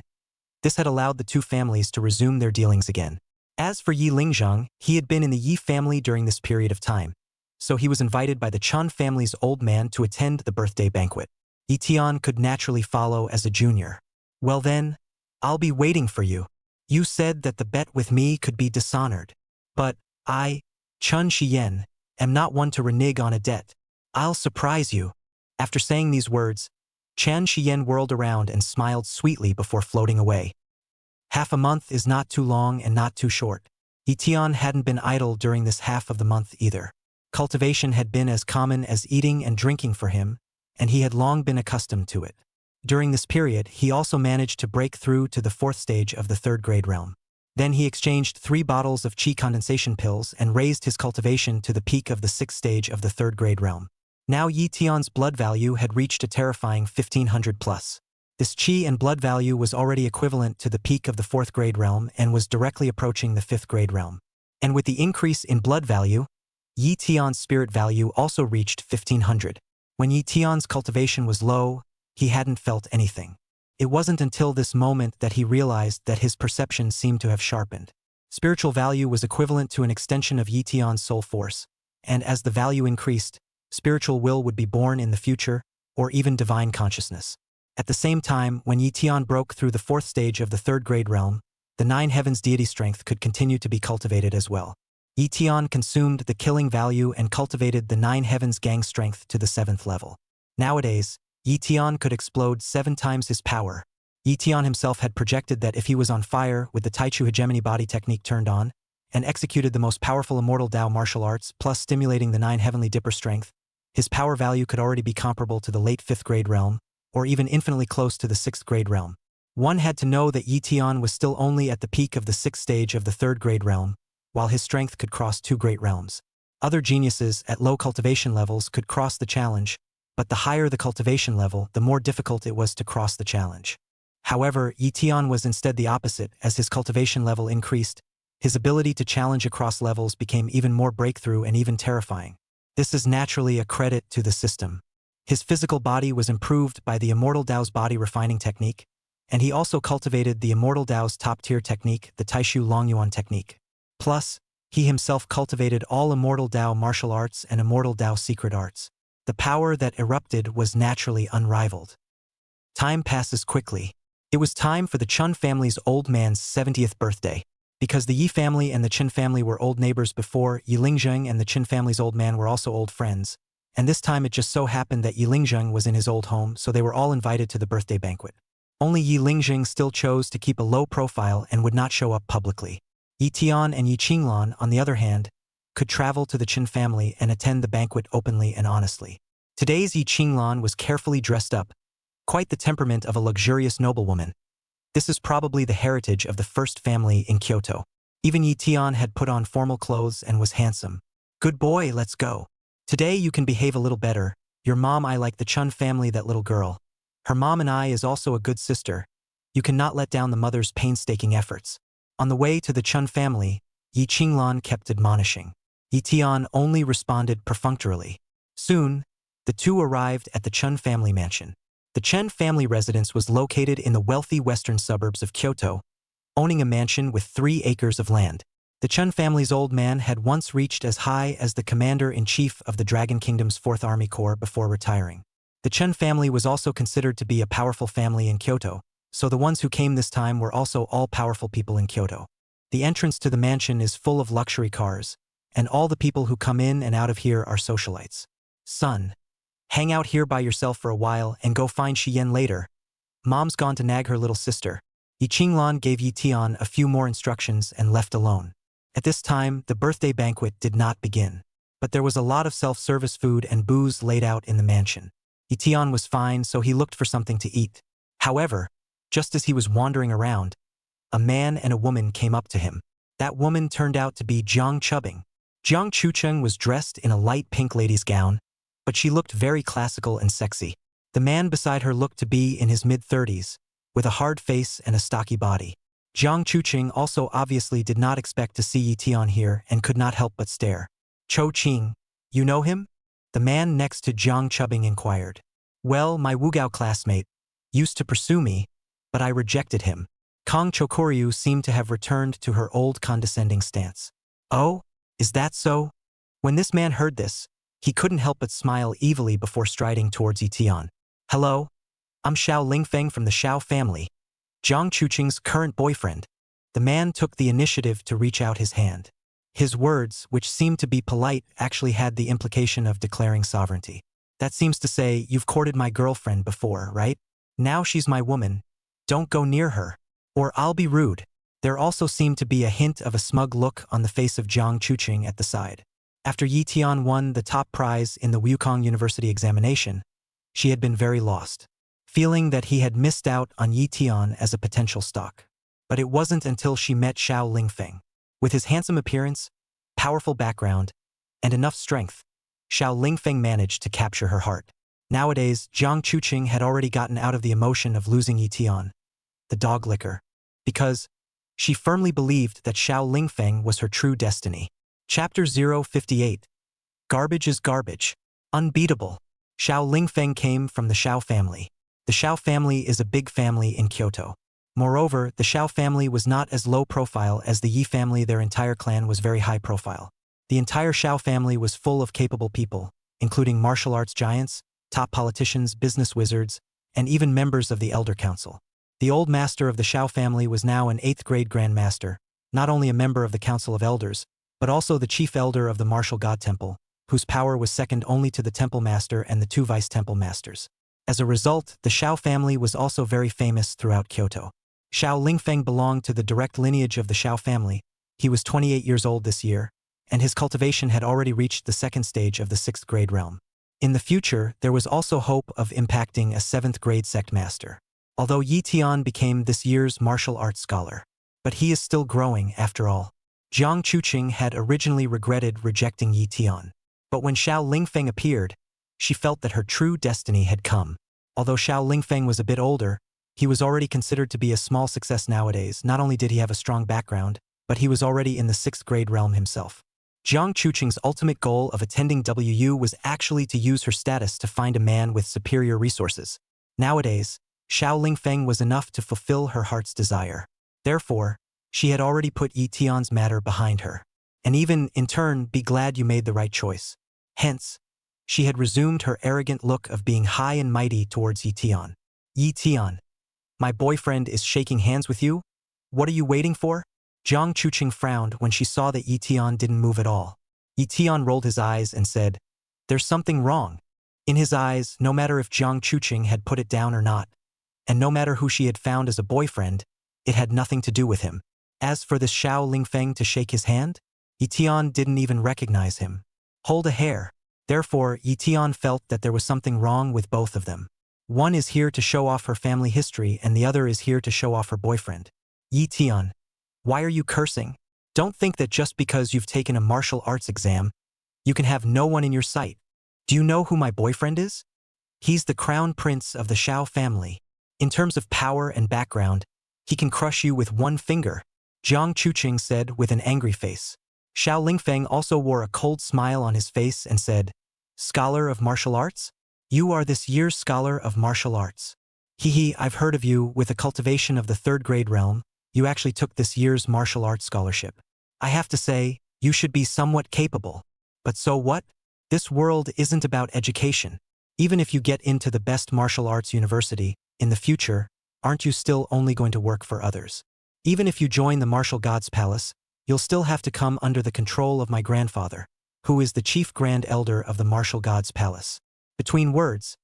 this had allowed the two families to resume their dealings again. As for Yi Lingzheng, he had been in the Yi family during this period of time, so he was invited by the Chen family's old man to attend the birthday banquet. Lu Tian could naturally follow as a junior. Well then, I'll be waiting for you. You said that the bet with me could be dishonored. But I, Chen Xian, am not one to renege on a debt. I'll surprise you. After saying these words, Chen Xian whirled around and smiled sweetly before floating away. Half a month is not too long and not too short. Lu Tian hadn't been idle during this half of the month either. Cultivation had been as common as eating and drinking for him, and he had long been accustomed to it. During this period, he also managed to break through to the 4th stage of the 3rd grade realm. Then he exchanged 3 bottles of qi condensation pills and raised his cultivation to the peak of the 6th stage of the 3rd grade realm. Now Lu Tian's blood value had reached a terrifying 1500 plus. This qi and blood value was already equivalent to the peak of the 4th grade realm and was directly approaching the 5th grade realm. And with the increase in blood value, Lu Tian's spirit value also reached 1500. When Lu Tian's cultivation was low, he hadn't felt anything. It wasn't until this moment that he realized that his perception seemed to have sharpened. Spiritual value was equivalent to an extension of Lu Tian's soul force, and as the value increased, spiritual will would be born in the future, or even divine consciousness. At the same time, when Lu Tian broke through the 4th stage of the 3rd grade realm, the 9 heavens deity strength could continue to be cultivated as well. Lu Tian consumed the killing value and cultivated the 9 heavens gang strength to the 7th level. Nowadays, Lu Tian could explode 7 times his power. Lu Tian himself had projected that if he was on fire with the Taichu hegemony body technique turned on, and executed the most powerful immortal Dao martial arts plus stimulating the 9 heavenly dipper strength, his power value could already be comparable to the late 5th grade realm, or even infinitely close to the 6th grade realm. One had to know that Yi Tian was still only at the peak of the 6th stage of the 3rd grade realm, while his strength could cross 2 great realms. Other geniuses at low cultivation levels could cross the challenge, but the higher the cultivation level, the more difficult it was to cross the challenge. However, Yi Tian was instead the opposite. As his cultivation level increased, his ability to challenge across levels became even more breakthrough and even terrifying. This is naturally a credit to the system. His physical body was improved by the Immortal Dao's body refining technique, and he also cultivated the Immortal Dao's top-tier technique, the Taishu Longyuan technique. Plus, he himself cultivated all Immortal Dao martial arts and Immortal Dao secret arts. The power that erupted was naturally unrivaled. Time passes quickly. It was time for the Chun family's old man's 70th birthday. Because the Yi family and the Chen family were old neighbors before, Yi Lingzheng and the Chen family's old man were also old friends. And this time it just so happened that Yi Lingzheng was in his old home, so they were all invited to the birthday banquet. Only Yi Lingzheng still chose to keep a low profile and would not show up publicly. Yi Tian and Yi Qinglan, on the other hand, could travel to the Chen family and attend the banquet openly and honestly. Today's Yi Qinglan was carefully dressed up, quite the temperament of a luxurious noblewoman. This is probably the heritage of the first family in Kyoto. Even Yi Tian had put on formal clothes and was handsome. Good boy, let's go. Today you can behave a little better. Your mom, I like the Chun family, that little girl. Her mom and I is also a good sister. You cannot let down the mother's painstaking efforts. On the way to the Chun family, Yi Qinglan kept admonishing. Yi Tian only responded perfunctorily. Soon, the two arrived at the Chun family mansion. The Chen family residence was located in the wealthy western suburbs of Kyoto, owning a mansion with 3 acres of land. The Chun family's old man had once reached as high as the commander-in-chief of the Dragon Kingdom's 4th Army Corps before retiring. The Chen family was also considered to be a powerful family in Kyoto, so the ones who came this time were also all powerful people in Kyoto. The entrance to the mansion is full of luxury cars, and all the people who come in and out of here are socialites. Son, hang out here by yourself for a while and go find Shiyen later. Mom's gone to nag her little sister. Yi Qinglan gave Yi Tian a few more instructions and left alone. At this time, the birthday banquet did not begin, but there was a lot of self-service food and booze laid out in the mansion. Yi Tian was fine, so he looked for something to eat. However, just as he was wandering around, a man and a woman came up to him. That woman turned out to be Jiang Chubing. Jiang Chucheng was dressed in a light pink lady's gown, but she looked very classical and sexy. The man beside her looked to be in his mid-30s, with a hard face and a stocky body. Jiang Chucheng also obviously did not expect to see Yi Tian here and could not help but stare. Cho Qing, you know him? The man next to Jiang Chubing inquired. Well, my Wugao classmate used to pursue me, but I rejected him. Kong Chokoryu seemed to have returned to her old condescending stance. Oh, is that so? When this man heard this, he couldn't help but smile evilly before striding towards Yi Tian. Hello, I'm Xiao Lingfeng from the Xiao family, Jiang Chucheng's current boyfriend. The man took the initiative to reach out his hand. His words, which seemed to be polite, actually had the implication of declaring sovereignty. That seems to say, you've courted my girlfriend before, right? Now she's my woman. Don't go near her, or I'll be rude. There also seemed to be a hint of a smug look on the face of Jiang Chucheng at the side. After Yi Tian won the top prize in the Wukong University examination, she had been very lost, feeling that he had missed out on Yi Tian as a potential stock. But it wasn't until she met Xiao Lingfeng. With his handsome appearance, powerful background, and enough strength, Xiao Lingfeng managed to capture her heart. Nowadays, Jiang Chucheng had already gotten out of the emotion of losing Yi Tian, the dog licker, because she firmly believed that Xiao Lingfeng was her true destiny. Chapter 058. Garbage is garbage. Unbeatable. Xiao Lingfeng came from the Xiao family. The Xiao family is a big family in Kyoto. Moreover, the Xiao family was not as low profile as the Yi family. Their entire clan was very high profile. The entire Xiao family was full of capable people, including martial arts giants, top politicians, business wizards, and even members of the Elder Council. The old master of the Xiao family was now an 8th grade Grand Master, not only a member of the Council of Elders, but also the chief elder of the Martial God Temple, whose power was second only to the Temple Master and the 2 Vice Temple Masters. As a result, the Xiao family was also very famous throughout Kyoto. Xiao Lingfeng belonged to the direct lineage of the Xiao family. He was 28 years old this year, and his cultivation had already reached the 2nd stage of the 6th grade realm. In the future, there was also hope of impacting a 7th grade sect master. although Yi Tian became this year's martial arts scholar. But he is still growing, after all. Jiang Chuqing had originally regretted rejecting Yi Tian. But when Xiao Lingfeng appeared, she felt that her true destiny had come. Although Xiao Lingfeng was a bit older, he was already considered to be a small success nowadays. Not only did he have a strong background, but he was already in the 6th grade realm himself. Jiang Chuqing's ultimate goal of attending WU was actually to use her status to find a man with superior resources. Nowadays, Xiao Lingfeng was enough to fulfill her heart's desire. Therefore, she had already put Yi Tian's matter behind her. And even, in turn, be glad you made the right choice. Hence, she had resumed her arrogant look of being high and mighty towards Yi Tian. Yi Tian, my boyfriend is shaking hands with you? What are you waiting for? Jiang Chuqing frowned when she saw that Yi Tian didn't move at all. Yi Tian rolled his eyes and said, "There's something wrong." In his eyes, no matter if Jiang Chuqing had put it down or not, and no matter who she had found as a boyfriend, it had nothing to do with him. As for this Xiao Lingfeng to shake his hand, Yi Tian didn't even recognize him. Hold a hair. Therefore, Yi Tian felt that there was something wrong with both of them. One is here to show off her family history and the other is here to show off her boyfriend. Yi Tian, why are you cursing? Don't think that just because you've taken a martial arts exam, you can have no one in your sight. Do you know who my boyfriend is? He's the crown prince of the Xiao family. In terms of power and background, he can crush you with one finger, Jiang Chuqing said with an angry face. Xiao Lingfeng also wore a cold smile on his face and said, "Scholar of martial arts? You are this year's scholar of martial arts. Hee, I've heard of you. With a cultivation of the 3rd grade realm, you actually took this year's martial arts scholarship. I have to say, you should be somewhat capable. But so what? This world isn't about education. Even if you get into the best martial arts university, in the future, aren't you still only going to work for others? Even if you join the martial god's palace, you'll still have to come under the control of my grandfather, who is the chief grand elder of the martial god's palace." Between words,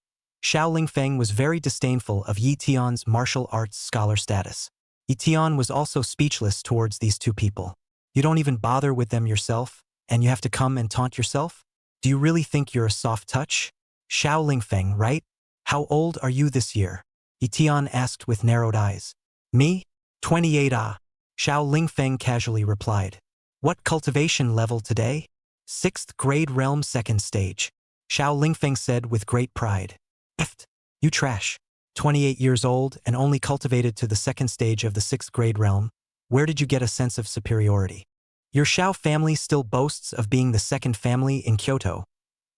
Xiao Lingfeng was very disdainful of Yi Tian's martial arts scholar status. Yi Tian was also speechless towards these two people. You don't even bother with them yourself, and you have to come and taunt yourself? Do you really think you're a soft touch? Xiao Lingfeng, right? How old are you this year? Yi Tian asked with narrowed eyes. Me? 28 ah. Xiao Lingfeng casually replied. What cultivation level today? 6th grade realm 2nd stage. Xiao Lingfeng said with great pride. Eft, you trash. 28 years old and only cultivated to the 2nd stage of the 6th grade realm. Where did you get a sense of superiority? Your Xiao family still boasts of being the 2nd family in Kyoto,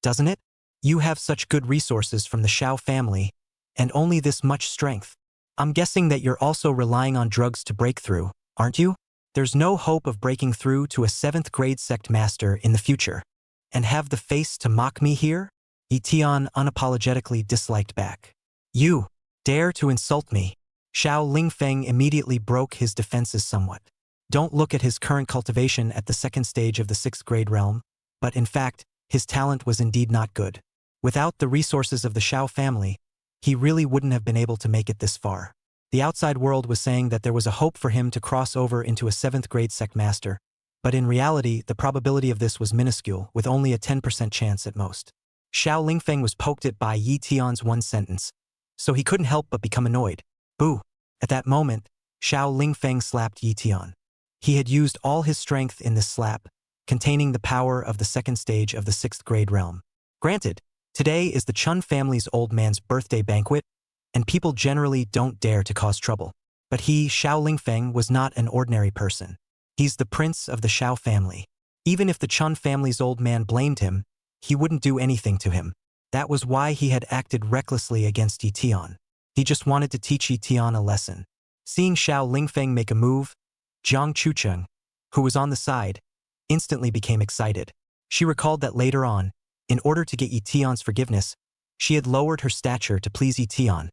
doesn't it? You have such good resources from the Xiao family, and only this much strength. I'm guessing that you're also relying on drugs to break through, aren't you? There's no hope of breaking through to a 7th grade sect master in the future. And have the face to mock me here? Yi Tian unapologetically disliked back. You dare to insult me? Xiao Lingfeng immediately broke his defenses somewhat. Don't look at his current cultivation at the 2nd stage of the 6th grade realm, but in fact, his talent was indeed not good. Without the resources of the Xiao family, he really wouldn't have been able to make it this far. The outside world was saying that there was a hope for him to cross over into a 7th grade sect master, but in reality, the probability of this was minuscule, with only a 10% chance at most. Xiao Lingfeng was poked at by Yi Tian's one sentence, so he couldn't help but become annoyed. Boo! At that moment, Xiao Lingfeng slapped Yi Tian. He had used all his strength in this slap, containing the power of the 2nd stage of the 6th grade realm. Granted, today is the Chun family's old man's birthday banquet, and people generally don't dare to cause trouble. But he, Xiao Lingfeng, was not an ordinary person. He's the prince of the Xiao family. Even if the Chun family's old man blamed him, he wouldn't do anything to him. That was why he had acted recklessly against Yi Tian. He just wanted to teach Yi Tian a lesson. Seeing Xiao Lingfeng make a move, Jiang Chuqing, who was on the side, instantly became excited. She recalled that later on, in order to get Yi Tian's forgiveness, she had lowered her stature to please Yi Tian,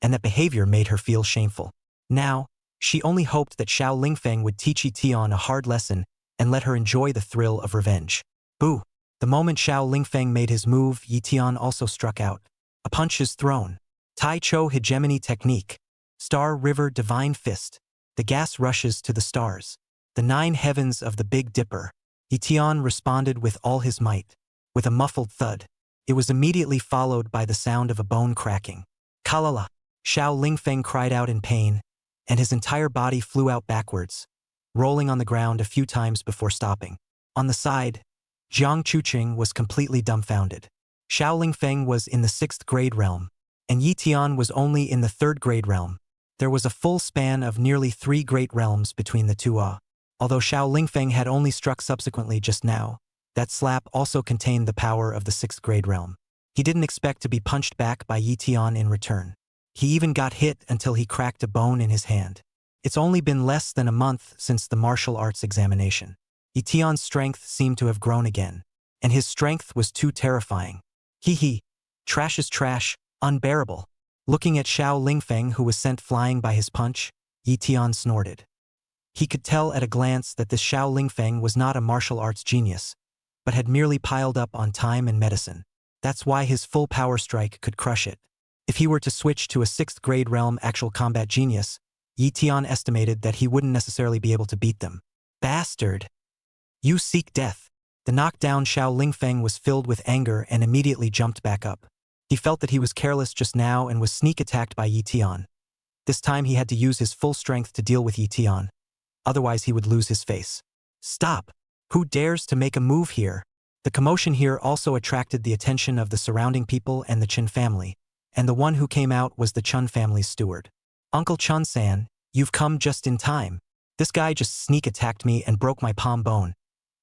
and that behavior made her feel shameful. Now, she only hoped that Xiao Lingfeng would teach Yi Tian a hard lesson and let her enjoy the thrill of revenge. Boo! The moment Xiao Lingfeng made his move, Yi Tian also struck out. A punch is thrown. Tai Cho Hegemony Technique. Star River Divine Fist. The gas rushes to the stars. The 9 heavens of the Big Dipper. Yi Tian responded with all his might. With a muffled thud. It was immediately followed by the sound of a bone cracking. Kalala! Xiao Lingfeng cried out in pain, and his entire body flew out backwards, rolling on the ground a few times before stopping. On the side, Jiang Chuqing was completely dumbfounded. Xiao Lingfeng was in the 6th grade realm, and Yi Tian was only in the 3rd grade realm. There was a full span of nearly 3 great realms between the two. Although Xiao Lingfeng had only struck subsequently just now, that slap also contained the power of the 6th grade realm. He didn't expect to be punched back by Yi Tian in return. He even got hit until he cracked a bone in his hand. It's only been less than a month since the martial arts examination. Yi Tian's strength seemed to have grown again, and his strength was too terrifying. Hee. Trash is trash, unbearable. Looking at Xiao Lingfeng, who was sent flying by his punch, Yi Tian snorted. He could tell at a glance that this Xiao Lingfeng was not a martial arts genius, but had merely piled up on time and medicine. That's why his full power strike could crush it. If he were to switch to a 6th grade realm actual combat genius, Yi Tian estimated that he wouldn't necessarily be able to beat them. Bastard! You seek death. The knockdown Xiao Lingfeng was filled with anger and immediately jumped back up. He felt that he was careless just now and was sneak attacked by Yi Tian. This time he had to use his full strength to deal with Yi Tian. Otherwise he would lose his face. Stop! Who dares to make a move here? The commotion here also attracted the attention of the surrounding people and the Chen family, and the one who came out was the Chun family's steward. Uncle Chun-san, you've come just in time. This guy just sneak attacked me and broke my palm bone.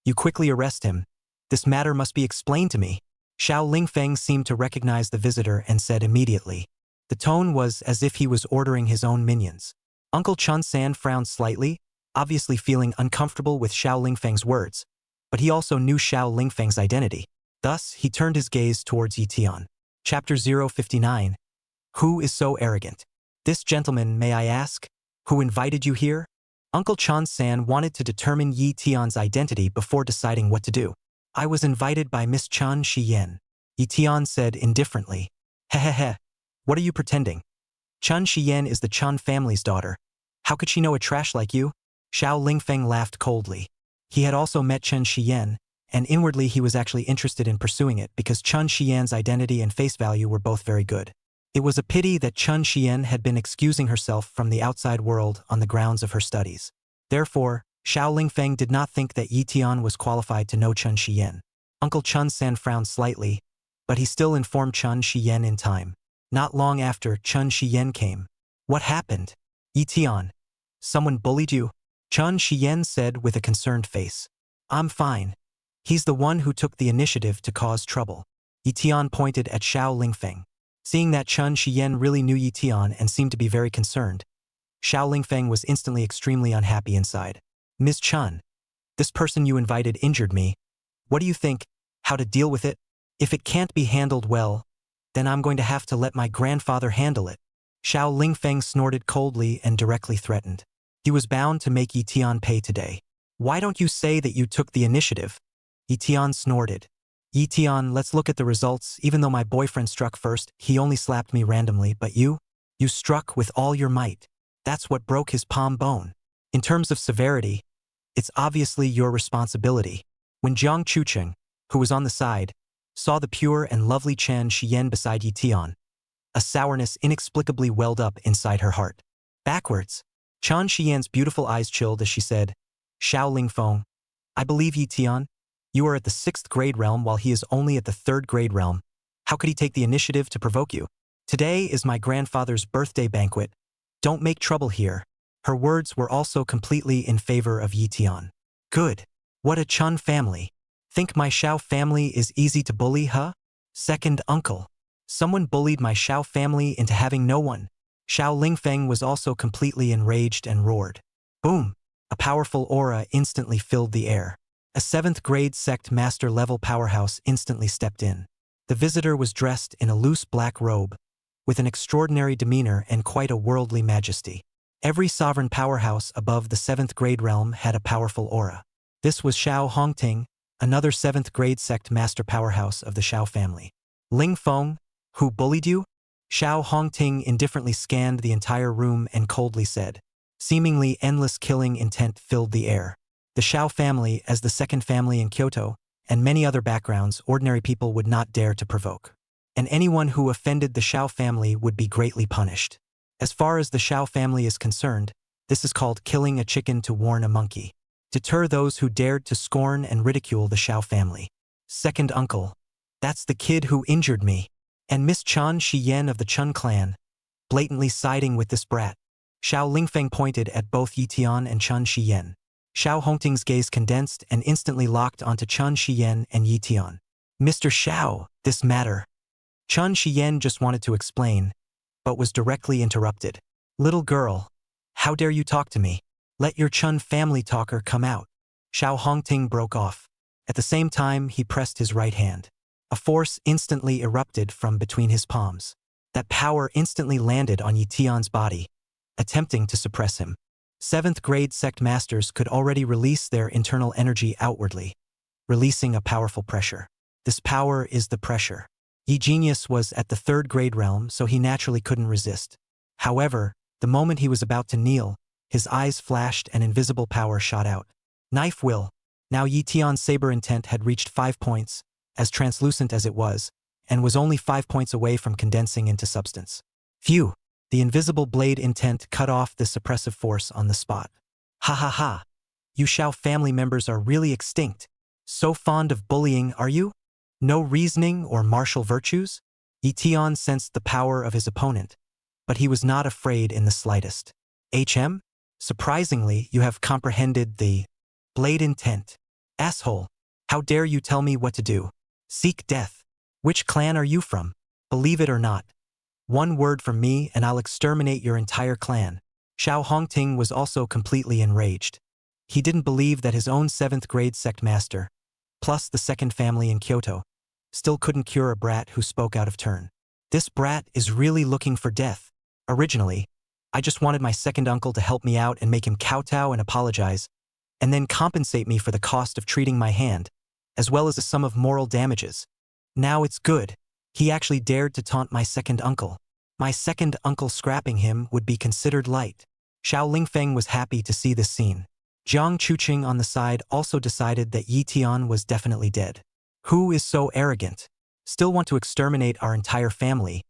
You quickly arrest him. This matter must be explained to me. Xiao Lingfeng seemed to recognize the visitor and said immediately. The tone was as if he was ordering his own minions. Uncle Chun-san frowned slightly, obviously feeling uncomfortable with Xiao Lingfeng's words, but he also knew Xiao Lingfeng's identity. Thus, he turned his gaze towards Yi Tian. Chapter 059. Who is so arrogant? This gentleman, may I ask? Who invited you here? Uncle Chun-san wanted to determine Yi Tian's identity before deciding what to do. I was invited by Miss Chun Shiyen. Yi Tian said indifferently. Hehehe. What are you pretending? Chun Shiyen is the Chun family's daughter. How could she know a trash like you? Xiao Lingfeng laughed coldly. He had also met Chun Shiyen, and inwardly he was actually interested in pursuing it because Chun Shiyen's identity and face value were both very good. It was a pity that Chun Shiyen had been excusing herself from the outside world on the grounds of her studies. Therefore, Xiao Lingfeng did not think that Yi Tian was qualified to know Chun Shiyen. Uncle Chun-san frowned slightly, but he still informed Chun Shiyen in time. Not long after, Chun Shiyen came. What happened? Yi Tian. Someone bullied you? Chun Shiyen said with a concerned face. I'm fine. He's the one who took the initiative to cause trouble. Yi Tian pointed at Xiao Lingfeng. Seeing that Chun Shiyen really knew Yi Tian and seemed to be very concerned, Xiao Lingfeng was instantly extremely unhappy inside. Ms. Chun, this person you invited injured me. What do you think? How to deal with it? If it can't be handled well, then I'm going to have to let my grandfather handle it. Xiao Lingfeng snorted coldly and directly threatened. He was bound to make Yi Tian pay today. Why don't you say that you took the initiative? Yi Tian snorted. Yi Tian, let's look at the results. Even though my boyfriend struck first, he only slapped me randomly, but you struck with all your might. That's what broke his palm bone. In terms of severity, it's obviously your responsibility. When Jiang Chuqing, who was on the side, saw the pure and lovely Chen Shiyen beside Yi Tian, a sourness inexplicably welled up inside her heart. Backwards, Chen Shiyen's beautiful eyes chilled as she said, Xiao Lingfeng, I believe Yi Tian, you are at the 6th grade realm while he is only at the 3rd grade realm. How could he take the initiative to provoke you? Today is my grandfather's birthday banquet. Don't make trouble here. Her words were also completely in favor of Yi Tian. Good. What a Chun family. Think my Xiao family is easy to bully, huh? Second uncle. Someone bullied my Xiao family into having no one. Xiao Lingfeng was also completely enraged and roared. Boom! A powerful aura instantly filled the air. A 7th grade sect master level powerhouse instantly stepped in. The visitor was dressed in a loose black robe, with an extraordinary demeanor and quite a worldly majesty. Every sovereign powerhouse above the 7th grade realm had a powerful aura. This was Xiao Hongting, another 7th grade sect master powerhouse of the Xiao family. Ling Feng, who bullied you? Xiao Hongting indifferently scanned the entire room and coldly said. Seemingly endless killing intent filled the air. The Xiao family, as the 2nd family in Kyoto, and many other backgrounds ordinary people would not dare to provoke. And anyone who offended the Xiao family would be greatly punished. As far as the Shao family is concerned, this is called killing a chicken to warn a monkey. Deter those who dared to scorn and ridicule the Shao family. Second uncle. That's the kid who injured me. And Miss Chan Shiyen of the Chun clan, blatantly siding with this brat. Xiao Lingfeng pointed at both Yi Tian and Chun Shiyen. Xiao Hongting's gaze condensed and instantly locked onto Chun Shiyen and Yi Tian. Mr. Xiao, this matter. Chun Shiyen just wanted to explain, but was directly interrupted. Little girl, how dare you talk to me? Let your Chun family talker come out. Xiao Hongting broke off. At the same time, he pressed his right hand. A force instantly erupted from between his palms. That power instantly landed on Yi Tian's body, attempting to suppress him. 7th grade sect masters could already release their internal energy outwardly, releasing a powerful pressure. This power is the pressure. Yi Genius was at the 3rd grade realm, so he naturally couldn't resist. However, the moment he was about to kneel, his eyes flashed and invisible power shot out. Knife will. Now Yi Tian's saber intent had reached 5 points, as translucent as it was, and was only 5 points away from condensing into substance. Phew! The invisible blade intent cut off the suppressive force on the spot. Ha ha ha! You Shao family members are really extinct. So fond of bullying, are you? No reasoning or martial virtues? Yi Tian sensed the power of his opponent, but he was not afraid in the slightest. HM? Surprisingly, you have comprehended the blade intent. Asshole! How dare you tell me what to do? Seek death. Which clan are you from? Believe it or not. One word from me and I'll exterminate your entire clan. Xiao Hongting was also completely enraged. He didn't believe that his own 7th grade sect master, plus the 2nd family in Kyoto, still couldn't cure a brat who spoke out of turn. This brat is really looking for death. Originally, I just wanted my 2nd uncle to help me out and make him kowtow and apologize, and then compensate me for the cost of treating my hand, as well as a sum of moral damages. Now it's good. He actually dared to taunt my 2nd uncle. My 2nd uncle scrapping him would be considered light. Xiao Lingfeng was happy to see this scene. Jiang Chuqing on the side also decided that Yi Tian was definitely dead. Who is so arrogant? Still want to exterminate our entire family?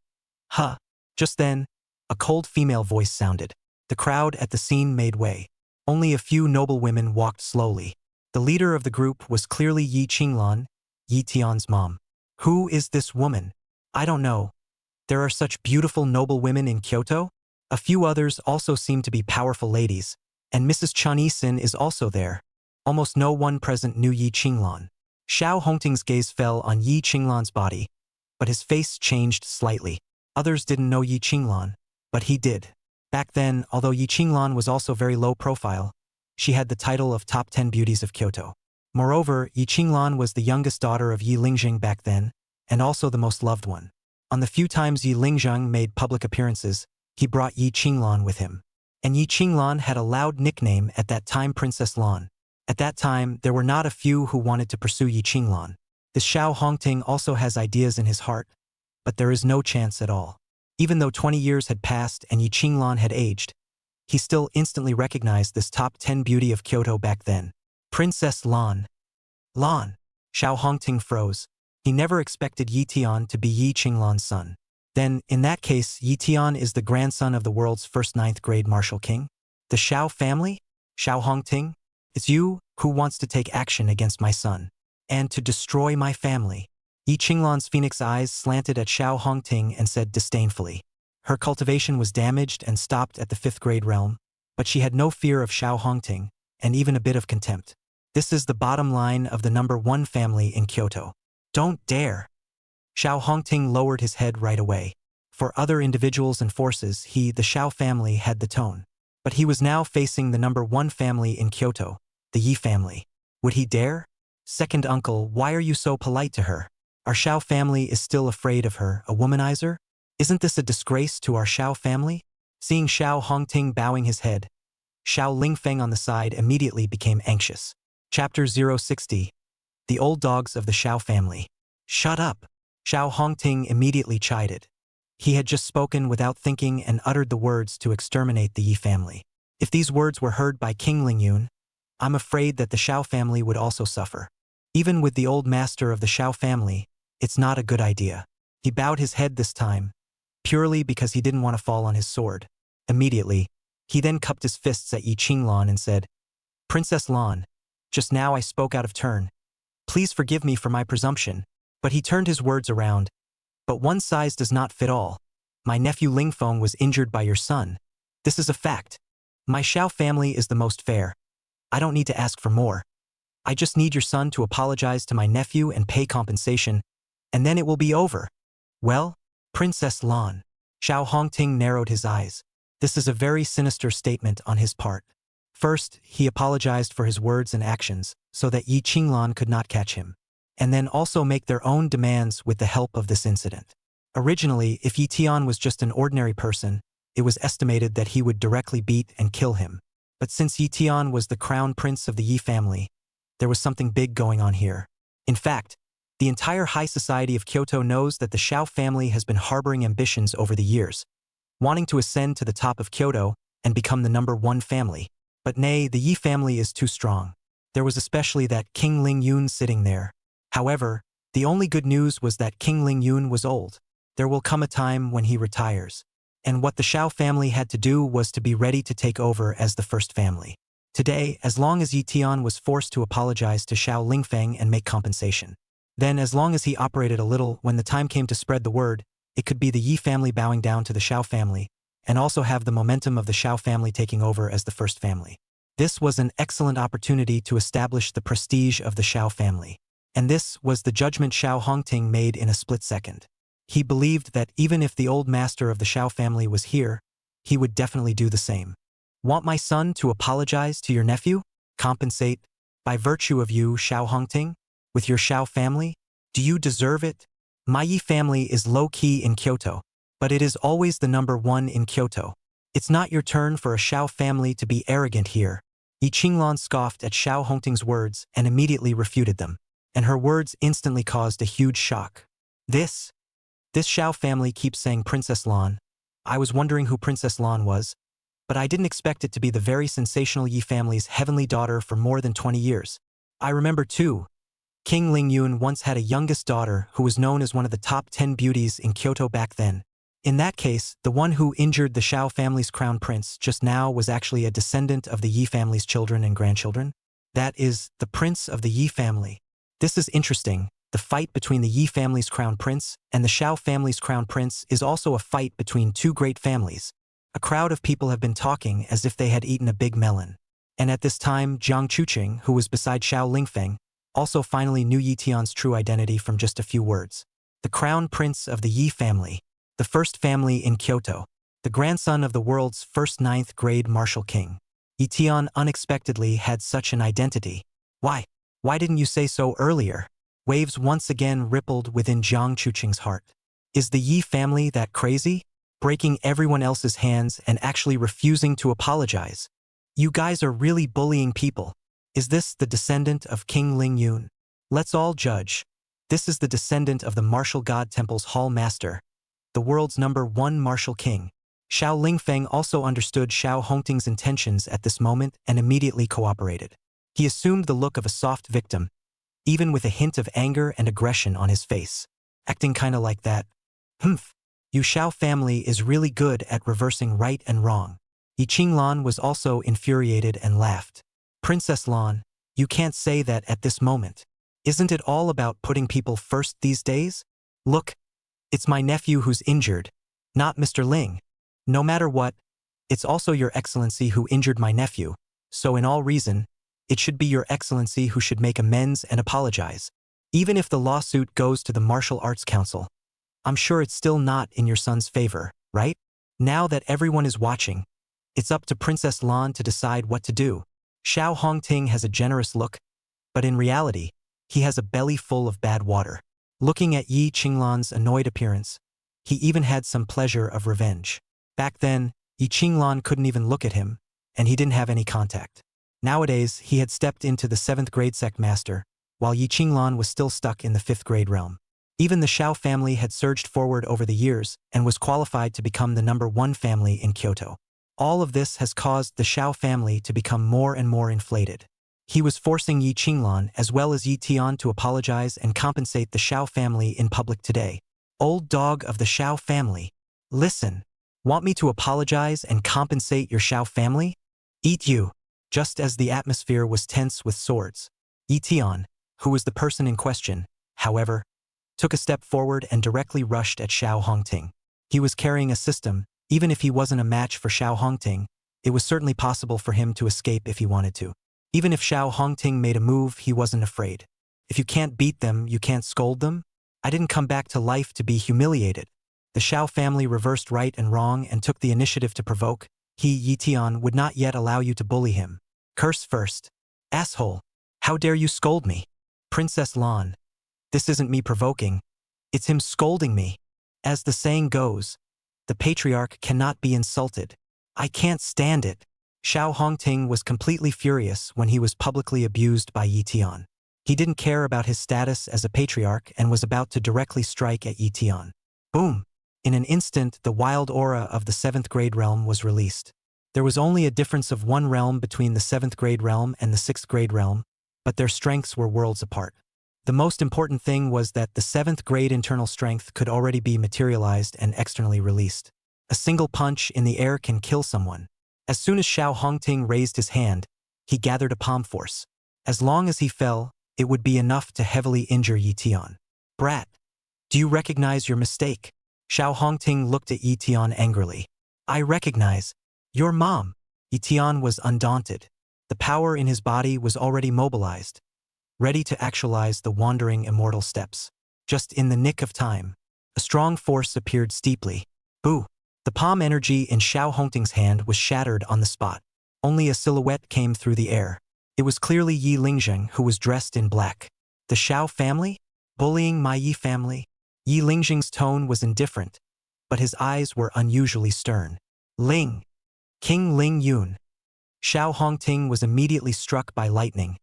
Huh. Just then, a cold female voice sounded. The crowd at the scene made way. Only a few noble women walked slowly. The leader of the group was clearly Yi Qinglan, Yi Tian's mom. Who is this woman? I don't know. There are such beautiful noble women in Kyoto? A few others also seem to be powerful ladies, and Mrs. Chan Yi-sin is also there. Almost no one present knew Yi Qinglan. Xiao Hongting's gaze fell on Yi Qinglan's body, but his face changed slightly. Others didn't know Yi Qinglan, but he did. Back then, although Yi Qinglan was also very low profile, she had the title of top 10 beauties of Kyoto. Moreover, Yi Qinglan was the youngest daughter of Yi Lingjing back then, and also the most loved one. On the few times Yi Lingjing made public appearances, he brought Yi Qinglan with him. And Yi Qinglan had a loud nickname at that time, Princess Lan. At that time, there were not a few who wanted to pursue Yi Qinglan. This Xiao Hongting also has ideas in his heart, but there is no chance at all. Even though 20 years had passed and Yi Qinglan had aged, he still instantly recognized this top 10 beauty of Kyoto back then. Princess Lan. Lan. Xiao Hongting froze. He never expected Yi Tian to be Yi Qinglan's son. Then, in that case, Yi Tian is the grandson of the world's first 9th grade martial king? The Xiao family? Xiao Hongting? It's you who wants to take action against my son, and to destroy my family. Yi Qinglan's phoenix eyes slanted at Xiao Hongting and said disdainfully. Her cultivation was damaged and stopped at the 5th grade realm, but she had no fear of Xiao Hongting, and even a bit of contempt. This is the bottom line of the number 1 family in Kyoto. Don't dare. Xiao Hongting lowered his head right away. For other individuals and forces, the Xiao family had the tone. But he was now facing the number 1 family in Kyoto, the Yi family. Would he dare? 2nd uncle, why are you so polite to her? Our Xiao family is still afraid of her, a womanizer? Isn't this a disgrace to our Xiao family? Seeing Xiao Hongting bowing his head, Xiao Lingfeng on the side immediately became anxious. Chapter 060. The Old Dogs of the Xiao Family. Shut up! Xiao Hongting immediately chided. He had just spoken without thinking and uttered the words to exterminate the Yi family. If these words were heard by King Lingyun, I'm afraid that the Xiao family would also suffer. Even with the old master of the Xiao family, it's not a good idea. He bowed his head this time, purely because he didn't want to fall on his sword. Immediately, he then cupped his fists at Yi Qinglan and said, "Princess Lan, just now I spoke out of turn. Please forgive me for my presumption." But he turned his words around. "But one size does not fit all. My nephew Lingfeng was injured by your son. This is a fact. My Xiao family is the most fair. I don't need to ask for more. I just need your son to apologize to my nephew and pay compensation, and then it will be over." "Well, Princess Lan." Xiao Hongting narrowed his eyes. This is a very sinister statement on his part. First, he apologized for his words and actions so that Yi Qinglan could not catch him, and then also make their own demands with the help of this incident. Originally, if Yi Tian was just an ordinary person, it was estimated that he would directly beat and kill him. But since Yi Tian was the crown prince of the Yi family, there was something big going on here. In fact, the entire high society of Kyoto knows that the Xiao family has been harboring ambitions over the years, wanting to ascend to the top of Kyoto and become the #1 family. But nay, the Yi family is too strong. There was especially that King Ling Yun sitting there. However, the only good news was that King Ling Yun was old. There will come a time when he retires. And what the Xiao family had to do was to be ready to take over as the first family. Today, as long as Yi Tian was forced to apologize to Xiao Lingfeng and make compensation. Then, as long as he operated a little, when the time came to spread the word, it could be the Yi family bowing down to the Xiao family, and also have the momentum of the Xiao family taking over as the first family. This was an excellent opportunity to establish the prestige of the Xiao family. And this was the judgment Xiao Hongting made in a split second. He believed that even if the old master of the Xiao family was here, he would definitely do the same. "Want my son to apologize to your nephew? Compensate? By virtue of you, Xiao Hongting? With your Xiao family? Do you deserve it? My Yi family is low-key in Kyoto, but it is always the #1 in Kyoto. It's not your turn for a Xiao family to be arrogant here." Yi Qinglan scoffed at Xiao Hongting's words and immediately refuted them, and her words instantly caused a huge shock. This Xiao family keeps saying Princess Lan. I was wondering who Princess Lan was, but I didn't expect it to be the very sensational Yi family's heavenly daughter for more than 20 years. I remember too, King Ling Yun once had a youngest daughter who was known as one of the top 10 beauties in Kyoto back then. In that case, the one who injured the Xiao family's crown prince just now was actually a descendant of the Yi family's children and grandchildren. That is, the prince of the Yi family. This is interesting. The fight between the Yi family's crown prince and the Xiao family's crown prince is also a fight between two great families. A crowd of people have been talking as if they had eaten a big melon. And at this time, Jiang Chuqing, who was beside Xiao Lingfeng, also finally knew Yi Tian's true identity from just a few words. The crown prince of the Yi family, the first family in Kyoto, the grandson of the world's first 9th grade martial king. Yi Tian unexpectedly had such an identity. Why didn't you say so earlier? Waves once again rippled within Jiang Chuqing's heart. Is the Yi family that crazy? Breaking everyone else's hands and actually refusing to apologize? You guys are really bullying people. Is this the descendant of King Ling Yun? Let's all judge. This is the descendant of the martial god temple's hall master, the world's #1 martial king. Xiao Lingfeng also understood Xiao Hongting's intentions at this moment and immediately cooperated. He assumed the look of a soft victim, even with a hint of anger and aggression on his face. Acting kinda like that. Humph. You Xiao family is really good at reversing right and wrong. Yi Qinglan was also infuriated and laughed. Princess Lan, you can't say that at this moment. Isn't it all about putting people first these days? Look, it's my nephew who's injured, not Mr. Ling. No matter what, it's also your excellency who injured my nephew, so in all reason, it should be your excellency who should make amends and apologize. Even if the lawsuit goes to the Martial Arts Council, I'm sure it's still not in your son's favor, right? Now that everyone is watching, it's up to Princess Lan to decide what to do. Xiao Hongting has a generous look, but in reality, he has a belly full of bad water. Looking at Yi Qinglan's annoyed appearance, he even had some pleasure of revenge. Back then, Yi Qinglan couldn't even look at him, and he didn't have any contact. Nowadays, he had stepped into the 7th grade sect master, while Yi Qinglan was still stuck in the 5th grade realm. Even the Xiao family had surged forward over the years and was qualified to become the #1 family in Kyoto. All of this has caused the Xiao family to become more and more inflated. He was forcing Yi Qinglan as well as Yi Tian to apologize and compensate the Xiao family in public today. Old dog of the Xiao family. Listen, Want me to apologize and compensate your Shao family? Eat you. Just as the atmosphere was tense with swords, Lu Tian, who was the person in question, however, took a step forward and directly rushed at Xiao Hongting. He was carrying a system. Even if he wasn't a match for Xiao Hongting, it was certainly possible for him to escape if he wanted to. Even if Xiao Hongting made a move, he wasn't afraid. If you can't beat them, you can't scold them? I didn't come back to life to be humiliated. The Xiao family reversed right and wrong and took the initiative to provoke. Lu Tian would not yet allow you to bully him. Curse first. Asshole. How dare you scold me? Princess Lan. This isn't me provoking. It's him scolding me. As the saying goes, the patriarch cannot be insulted. I can't stand it. Xiao Hongting was completely furious when he was publicly abused by Lu Tian. He didn't care about his status as a patriarch and was about to directly strike at Lu Tian. Boom! In an instant, the wild aura of the 7th grade realm was released. There was only a difference of 1 realm between the 7th grade realm and the 6th grade realm, but their strengths were worlds apart. The most important thing was that the 7th grade internal strength could already be materialized and externally released. A single punch in the air can kill someone. As soon as Xiao Hongting raised his hand, he gathered a palm force. As long as he fell, it would be enough to heavily injure Lu Tian. Brat, do you recognize your mistake? Xiao Hongting looked at Lu Tian angrily. I recognize. Your mom. Lu Tian was undaunted. The power in his body was already mobilized, ready to actualize the wandering immortal steps. Just in the nick of time, a strong force appeared steeply. Boo! The palm energy in Xiao Hongting's hand was shattered on the spot. Only a silhouette came through the air. It was clearly Yi Lingzheng, who was dressed in black. The Xiao family? Bullying my Yi family? Yi Lingzheng's tone was indifferent, but his eyes were unusually stern. Ling! King Ling Yun. Xiao Hongting was immediately struck by lightning,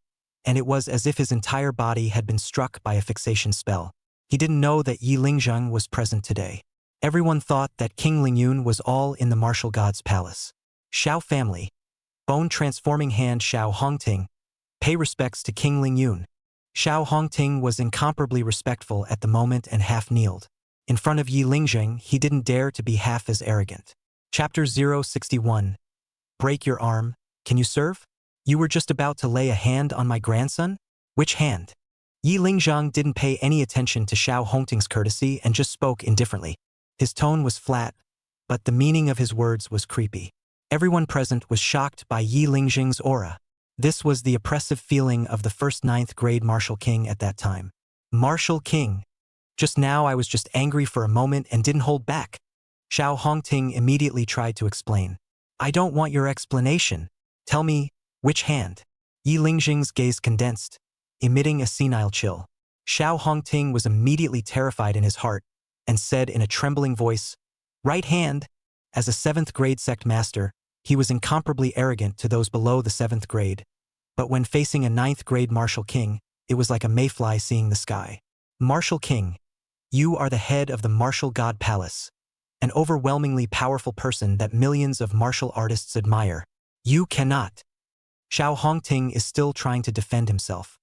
and it was as if his entire body had been struck by a fixation spell. He didn't know that Yi Lingzheng was present today. Everyone thought that King Ling Yun was all in the martial god's palace. Xiao family. Bone-transforming hand Xiao Hongting. Pay respects to King Ling Yun. Xiao Hongting was incomparably respectful at the moment and half-kneeled. In front of Yi Lingzheng, he didn't dare to be half as arrogant. Chapter 061. Break your arm. Can you serve? You were just about to lay a hand on my grandson? Which hand? Yi Lingzheng didn't pay any attention to Xiao Hongting's courtesy and just spoke indifferently. His tone was flat, but the meaning of his words was creepy. Everyone present was shocked by Yi Lingzheng's aura. This was the oppressive feeling of the first 9th grade martial king at that time. Martial king. Just now I was just angry for a moment and didn't hold back. Xiao Hongting immediately tried to explain. I don't want your explanation. Tell me, which hand? Yi Lingzheng's gaze condensed, emitting a senile chill. Xiao Hongting was immediately terrified in his heart and said in a trembling voice, right hand. As a 7th grade sect master, he was incomparably arrogant to those below the 7th grade. But when facing a 9th grade martial king, it was like a mayfly seeing the sky. Martial king, you are the head of the martial god palace, an overwhelmingly powerful person that millions of martial artists admire. You cannot. Xiao Hongting is still trying to defend himself.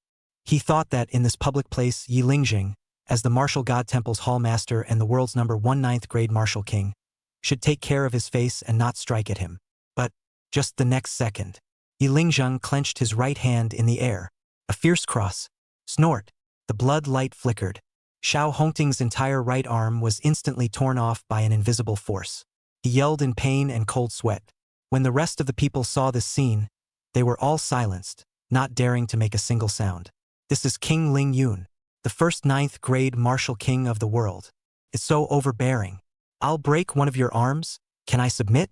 He thought that in this public place, Yi Lingzheng, as the martial god temple's hall master and the world's #1 9th grade martial king, should take care of his face and not strike at him. But, just the next second, Yi Lingzheng clenched his right hand in the air. A fierce cross. Snort. The blood light flickered. Xiao Hongting's entire right arm was instantly torn off by an invisible force. He yelled in pain and cold sweat. When the rest of the people saw this scene, they were all silenced, not daring to make a single sound. This is King Ling Yun, the first 9th grade martial king of the world. It's so overbearing. I'll break one of your arms. Can I submit?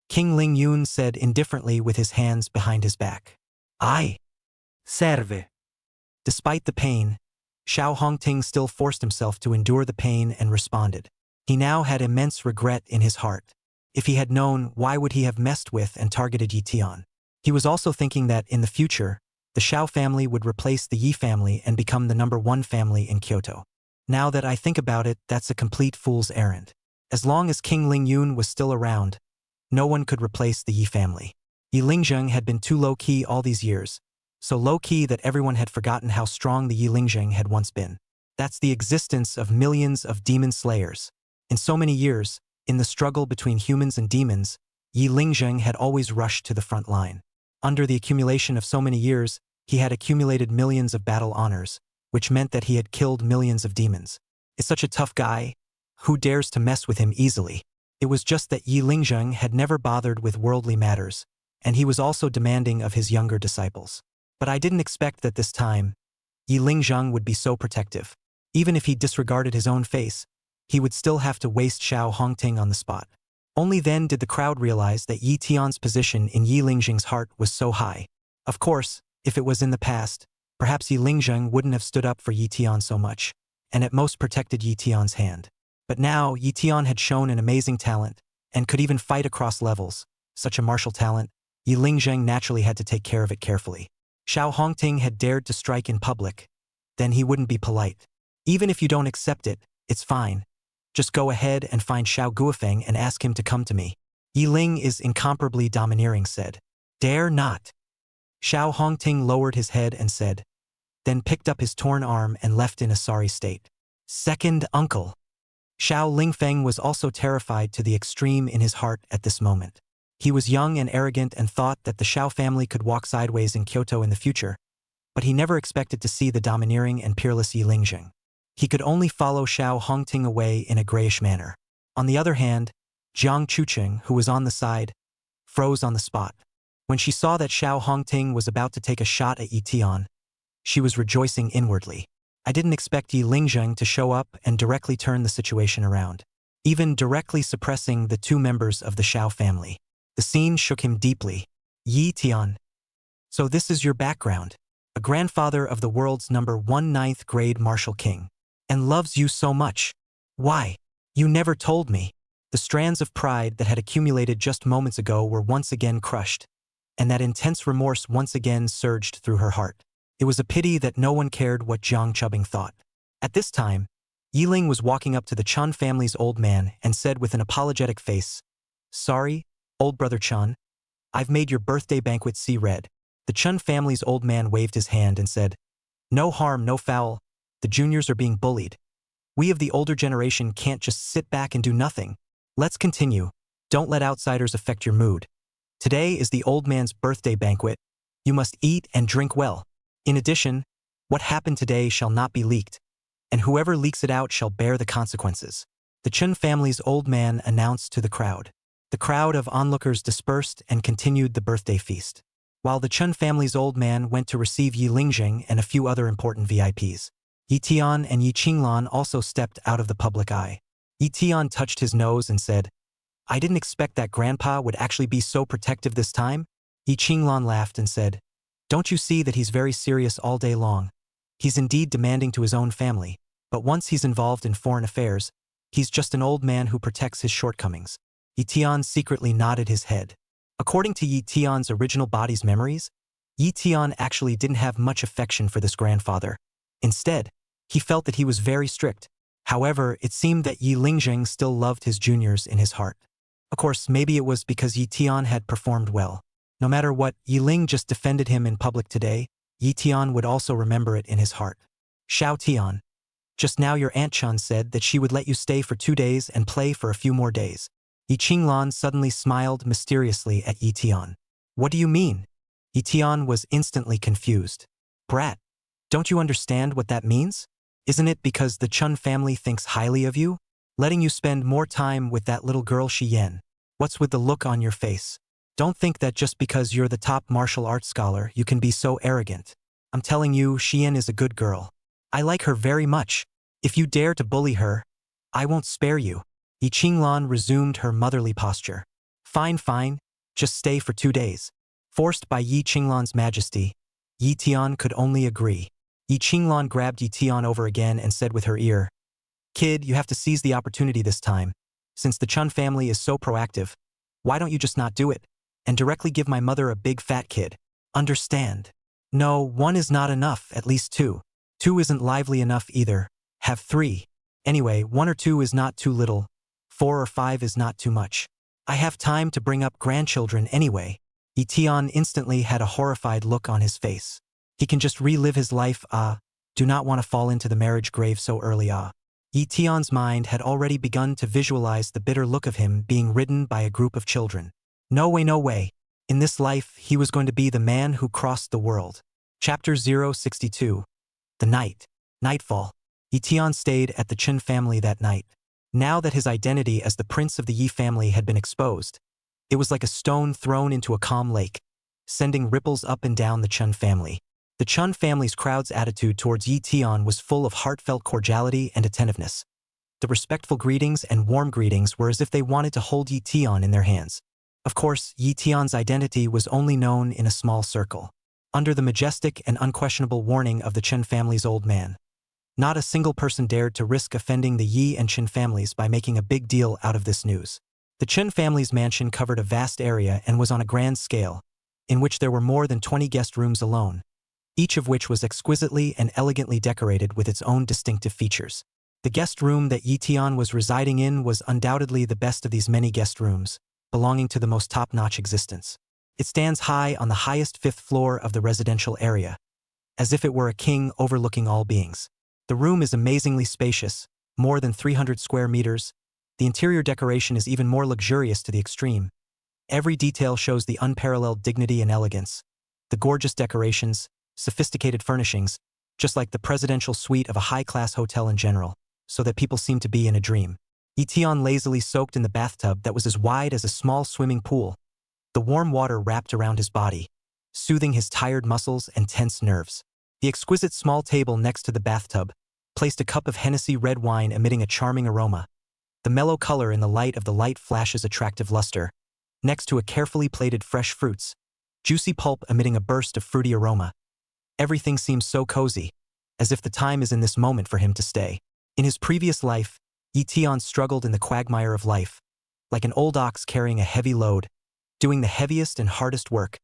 King Ling Yun said indifferently with his hands behind his back. I. Serve. Despite the pain, Xiao Hongting still forced himself to endure the pain and responded. He now had immense regret in his heart. If he had known, why would he have messed with and targeted Lu Tian? He was also thinking that, in the future, the Xiao family would replace the Yi family and become the #1 family in Kyoto. Now that I think about it, that's a complete fool's errand. As long as King Ling Yun was still around, no one could replace the Yi family. Yi Lingzheng had been too low-key all these years, so low-key that everyone had forgotten how strong the Yi Lingzheng had once been. That's the existence of millions of demon slayers. In so many years, In the struggle between humans and demons, Yi Lingzheng had always rushed to the front line. Under the accumulation of so many years, he had accumulated millions of battle honors, which meant that he had killed millions of demons. Is such a tough guy? Who dares to mess with him easily? It was just that Yi Lingzheng had never bothered with worldly matters, and he was also demanding of his younger disciples. But I didn't expect that this time, Yi Lingzheng would be so protective. Even if he disregarded his own face, he would still have to waste Xiao Hongting on the spot. Only then did the crowd realize that Yi Tian's position in Yi Lingzheng's heart was so high. Of course, if it was in the past, perhaps Yi Lingzheng wouldn't have stood up for Yi Tian so much, and at most protected Yi Tian's hand. But now, Yi Tian had shown an amazing talent, and could even fight across levels. Such a martial talent, Yi Lingzheng naturally had to take care of it carefully. Xiao Hongting had dared to strike in public. Then he wouldn't be polite. Even if you don't accept it, it's fine. Just go ahead and find Xiao Guofeng and ask him to come to me. Yi Ling is incomparably domineering, said. Dare not. Xiao Hongting lowered his head and said, then picked up his torn arm and left in a sorry state. Second uncle. Xiao Lingfeng was also terrified to the extreme in his heart at this moment. He was young and arrogant and thought that the Xiao family could walk sideways in Kyoto in the future, but he never expected to see the domineering and peerless Yi Lingzheng. He could only follow Xiao Hongting away in a grayish manner. On the other hand, Jiang Chuqing, who was on the side, froze on the spot. When she saw that Xiao Hongting was about to take a shot at Yi Tian, she was rejoicing inwardly. I didn't expect Yi Lingzheng to show up and directly turn the situation around, even directly suppressing the two members of the Xiao family. The scene shook him deeply. Yi Tian. So this is your background. A grandfather of the world's #1 ninth grade martial king. And loves you so much. Why? You never told me. The strands of pride that had accumulated just moments ago were once again crushed, and that intense remorse once again surged through her heart. It was a pity that no one cared what Jiang Chubing thought. At this time, Yi Ling was walking up to the Chun family's old man and said with an apologetic face, Sorry, old brother Chun, I've made your birthday banquet see red. The Chun family's old man waved his hand and said, No harm, no foul. The juniors are being bullied. We of the older generation can't just sit back and do nothing. Let's continue. Don't let outsiders affect your mood. Today is the old man's birthday banquet. You must eat and drink well. In addition, what happened today shall not be leaked, and whoever leaks it out shall bear the consequences. The Chun family's old man announced to the crowd. The crowd of onlookers dispersed and continued the birthday feast, while the Chun family's old man went to receive Yi Lingzheng and a few other important VIPs. Yi Tian and Yi Qinglan also stepped out of the public eye. Yi Tian touched his nose and said, I didn't expect that grandpa would actually be so protective this time. Yi Qinglan laughed and said, Don't you see that he's very serious all day long? He's indeed demanding to his own family, but once he's involved in foreign affairs, he's just an old man who protects his shortcomings. Yi Tian secretly nodded his head. According to Yi Tian's original body's memories, Yi Tian actually didn't have much affection for this grandfather. Instead, he felt that he was very strict. However, it seemed that Yi Lingzheng still loved his juniors in his heart. Of course, maybe it was because Yi Tian had performed well. No matter what, Yi Ling just defended him in public today, Yi Tian would also remember it in his heart. Xiao Tian. Just now your Aunt Chun said that she would let you stay for 2 days and play for a few more days. Yi Qinglan suddenly smiled mysteriously at Yi Tian. What do you mean? Yi Tian was instantly confused. Brat, don't you understand what that means? Isn't it because the Chun family thinks highly of you? Letting you spend more time with that little girl Shi Yan. What's with the look on your face? Don't think that just because you're the top martial arts scholar you can be so arrogant. I'm telling you, Shi Yan is a good girl. I like her very much. If you dare to bully her, I won't spare you. Yi Qinglan resumed her motherly posture. Fine, fine. Just stay for 2 days. Forced by Yi Qinglan's majesty, Yi Tian could only agree. Yi Qinglan grabbed Yi Tian over again and said with her ear, Kid, you have to seize the opportunity this time. Since the Chun family is so proactive, why don't you just not do it, and directly give my mother a big fat kid? Understand? No, 1 is not enough, at least 2. 2 isn't lively enough either. Have 3. Anyway, 1 or 2 is not too little. 4 or 5 is not too much. I have time to bring up grandchildren anyway. Yi Tian instantly had a horrified look on his face. He can just relive his life, do not want to fall into the marriage grave so early, Yi Tian's mind had already begun to visualize the bitter look of him being ridden by a group of children. No way, no way. In this life, he was going to be the man who crossed the world. Chapter 062. The Night. Nightfall. Yi Tian stayed at the Chen family that night. Now that his identity as the prince of the Yi family had been exposed, it was like a stone thrown into a calm lake, sending ripples up and down the Chen family. The Chen family's crowd's attitude towards Yi Tian was full of heartfelt cordiality and attentiveness. The respectful greetings and warm greetings were as if they wanted to hold Yi Tian in their hands. Of course, Yi Tian's identity was only known in a small circle, under the majestic and unquestionable warning of the Chen family's old man. Not a single person dared to risk offending the Yi and Chen families by making a big deal out of this news. The Chen family's mansion covered a vast area and was on a grand scale, in which there were more than 20 guest rooms alone, each of which was exquisitely and elegantly decorated with its own distinctive features. The guest room that Yi Tian was residing in was undoubtedly the best of these many guest rooms, belonging to the most top-notch existence. It stands high on the highest fifth floor of the residential area, as if it were a king overlooking all beings. The room is amazingly spacious, more than 300 square meters. The interior decoration is even more luxurious to the extreme. Every detail shows the unparalleled dignity and elegance. The gorgeous decorations, sophisticated furnishings, just like the presidential suite of a high-class hotel in general, so that people seem to be in a dream. Yi Tian lazily soaked in the bathtub that was as wide as a small swimming pool. The warm water wrapped around his body, soothing his tired muscles and tense nerves. The exquisite small table next to the bathtub placed a cup of Hennessy red wine emitting a charming aroma. The mellow color in the light of the light flashes attractive luster, next to a carefully plated fresh fruits, juicy pulp emitting a burst of fruity aroma. Everything seems so cozy, as if the time is in this moment for him to stay. In his previous life, Yi Tian struggled in the quagmire of life, like an old ox carrying a heavy load, doing the heaviest and hardest work,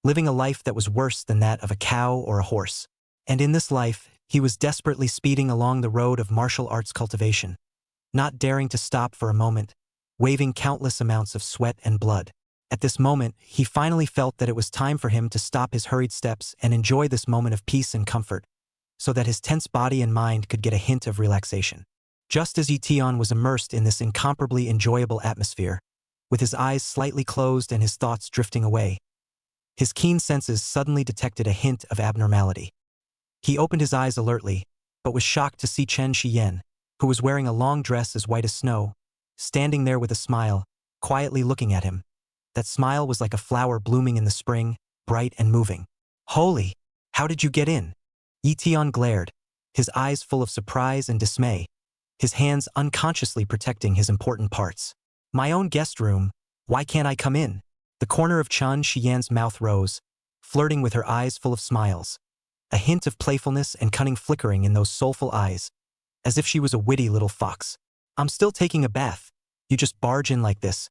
living a life that was worse than that of a cow or a horse. And in this life, he was desperately speeding along the road of martial arts cultivation, not daring to stop for a moment, waving countless amounts of sweat and blood. At this moment, he finally felt that it was time for him to stop his hurried steps and enjoy this moment of peace and comfort, so that his tense body and mind could get a hint of relaxation. Just as Yi Tian was immersed in this incomparably enjoyable atmosphere, with his eyes slightly closed and his thoughts drifting away, his keen senses suddenly detected a hint of abnormality. He opened his eyes alertly, but was shocked to see Chen Xiyan, who was wearing a long dress as white as snow, standing there with a smile, quietly looking at him. That smile was like a flower blooming in the spring, bright and moving. "Holy! How did you get in?" Yi Tian glared, his eyes full of surprise and dismay, his hands unconsciously protecting his important parts. "My own guest room, why can't I come in?" The corner of Chen Xian's mouth rose, flirting with her eyes full of smiles, a hint of playfulness and cunning flickering in those soulful eyes, as if she was a witty little fox. "I'm still taking a bath. You just barge in like this.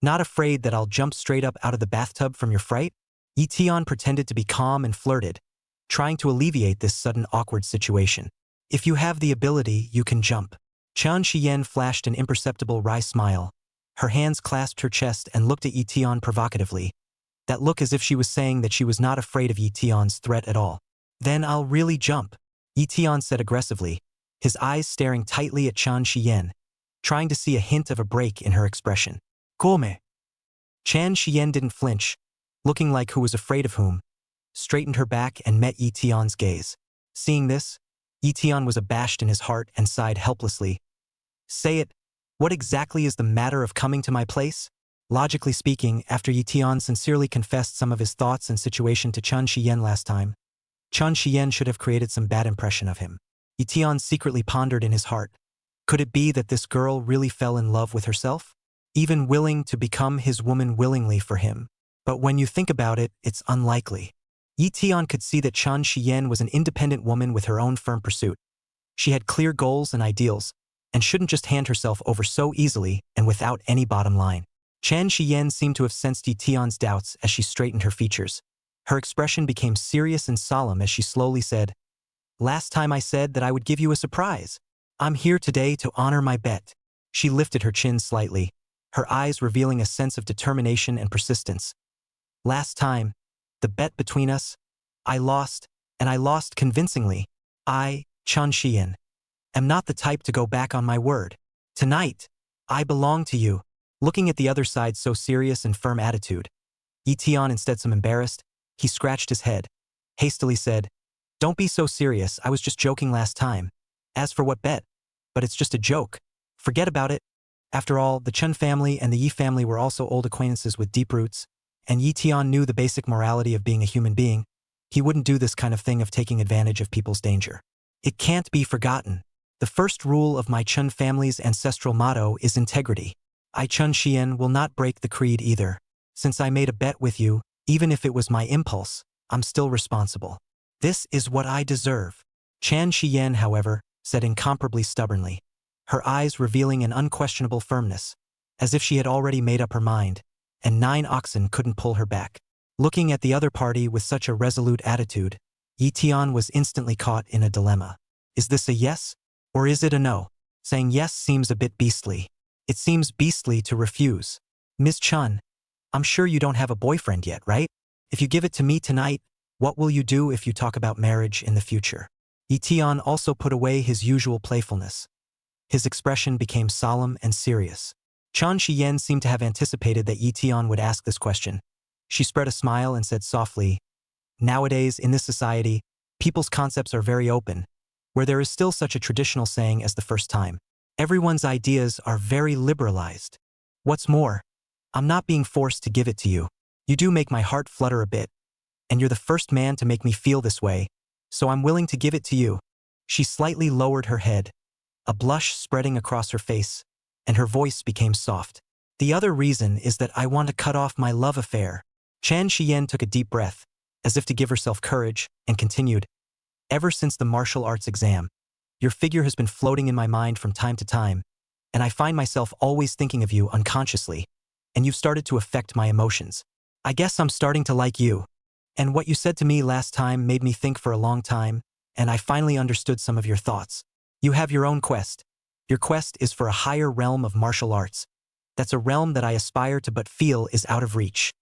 Not afraid that I'll jump straight up out of the bathtub from your fright?" Yi Tian pretended to be calm and flirted, trying to alleviate this sudden awkward situation. "If you have the ability, you can jump." Chen Xiyan flashed an imperceptible wry smile. Her hands clasped her chest and looked at Yi Tian provocatively, that look as if she was saying that she was not afraid of Yi Tian's threat at all. "Then I'll really jump," Yi Tian said aggressively, his eyes staring tightly at Chen Xiyan, trying to see a hint of a break in her expression. "Come." Chen Xiyan didn't flinch, looking like who was afraid of whom, straightened her back and met Yi Tian's gaze. Seeing this, Yi Tian was abashed in his heart and sighed helplessly. "Say it. What exactly is the matter of coming to my place?" Logically speaking, after Yi Tian sincerely confessed some of his thoughts and situation to Chen Xiyan last time, Chen Xiyan should have created some bad impression of him. Yi Tian secretly pondered in his heart. Could it be that this girl really fell in love with herself? Even willing to become his woman willingly for him? But when you think about it, it's unlikely. Yi Tian could see that Chen Xiyan was an independent woman with her own firm pursuit. She had clear goals and ideals, and shouldn't just hand herself over so easily and without any bottom line. Chen Xiyan seemed to have sensed Yi Tian's doubts as she straightened her features. Her expression became serious and solemn as she slowly said, "Last time I said that I would give you a surprise. I'm here today to honor my bet." She lifted her chin slightly, her eyes revealing a sense of determination and persistence. "Last time, the bet between us, I lost, and I lost convincingly. I, Chen Xiyan, am not the type to go back on my word. Tonight, I belong to you. Looking at the other side's so serious and firm attitude, Yi Tian instead some embarrassed, he scratched his head, hastily said, "Don't be so serious, I was just joking last time. As for what bet? But it's just a joke. Forget about it. After all, the Chun family and the Yi family were also old acquaintances with deep roots, and Yi Tian knew the basic morality of being a human being. He wouldn't do this kind of thing of taking advantage of people's danger. It can't be forgotten. The first rule of my Chun family's ancestral motto is integrity. I Chun Xian will not break the creed either. Since I made a bet with you, even if it was my impulse, I'm still responsible. This is what I deserve." Chan Xian, however, said incomparably stubbornly, her eyes revealing an unquestionable firmness, as if she had already made up her mind, and 9 oxen couldn't pull her back. Looking at the other party with such a resolute attitude, Yi Tian was instantly caught in a dilemma. Is this a yes, or is it a no? Saying yes seems a bit beastly. It seems beastly to refuse. "Ms. Chun, I'm sure you don't have a boyfriend yet, right? If you give it to me tonight, what will you do if you talk about marriage in the future?" Yi Tian also put away his usual playfulness. His expression became solemn and serious. Chan Xian seemed to have anticipated that Yi Tian would ask this question. She spread a smile and said softly, "Nowadays, in this society, people's concepts are very open, where there is still such a traditional saying as the first time. Everyone's ideas are very liberalized. What's more, I'm not being forced to give it to you. You do make my heart flutter a bit, and you're the first man to make me feel this way, so I'm willing to give it to you." She slightly lowered her head, a blush spreading across her face, and her voice became soft. "The other reason is that I want to cut off my love affair." Chan Xian took a deep breath, as if to give herself courage, and continued, "Ever since the martial arts exam, your figure has been floating in my mind from time to time, and I find myself always thinking of you unconsciously, and you've started to affect my emotions. I guess I'm starting to like you. And what you said to me last time made me think for a long time, and I finally understood some of your thoughts. You have your own quest. Your quest is for a higher realm of martial arts. That's a realm that I aspire to but feel is out of reach.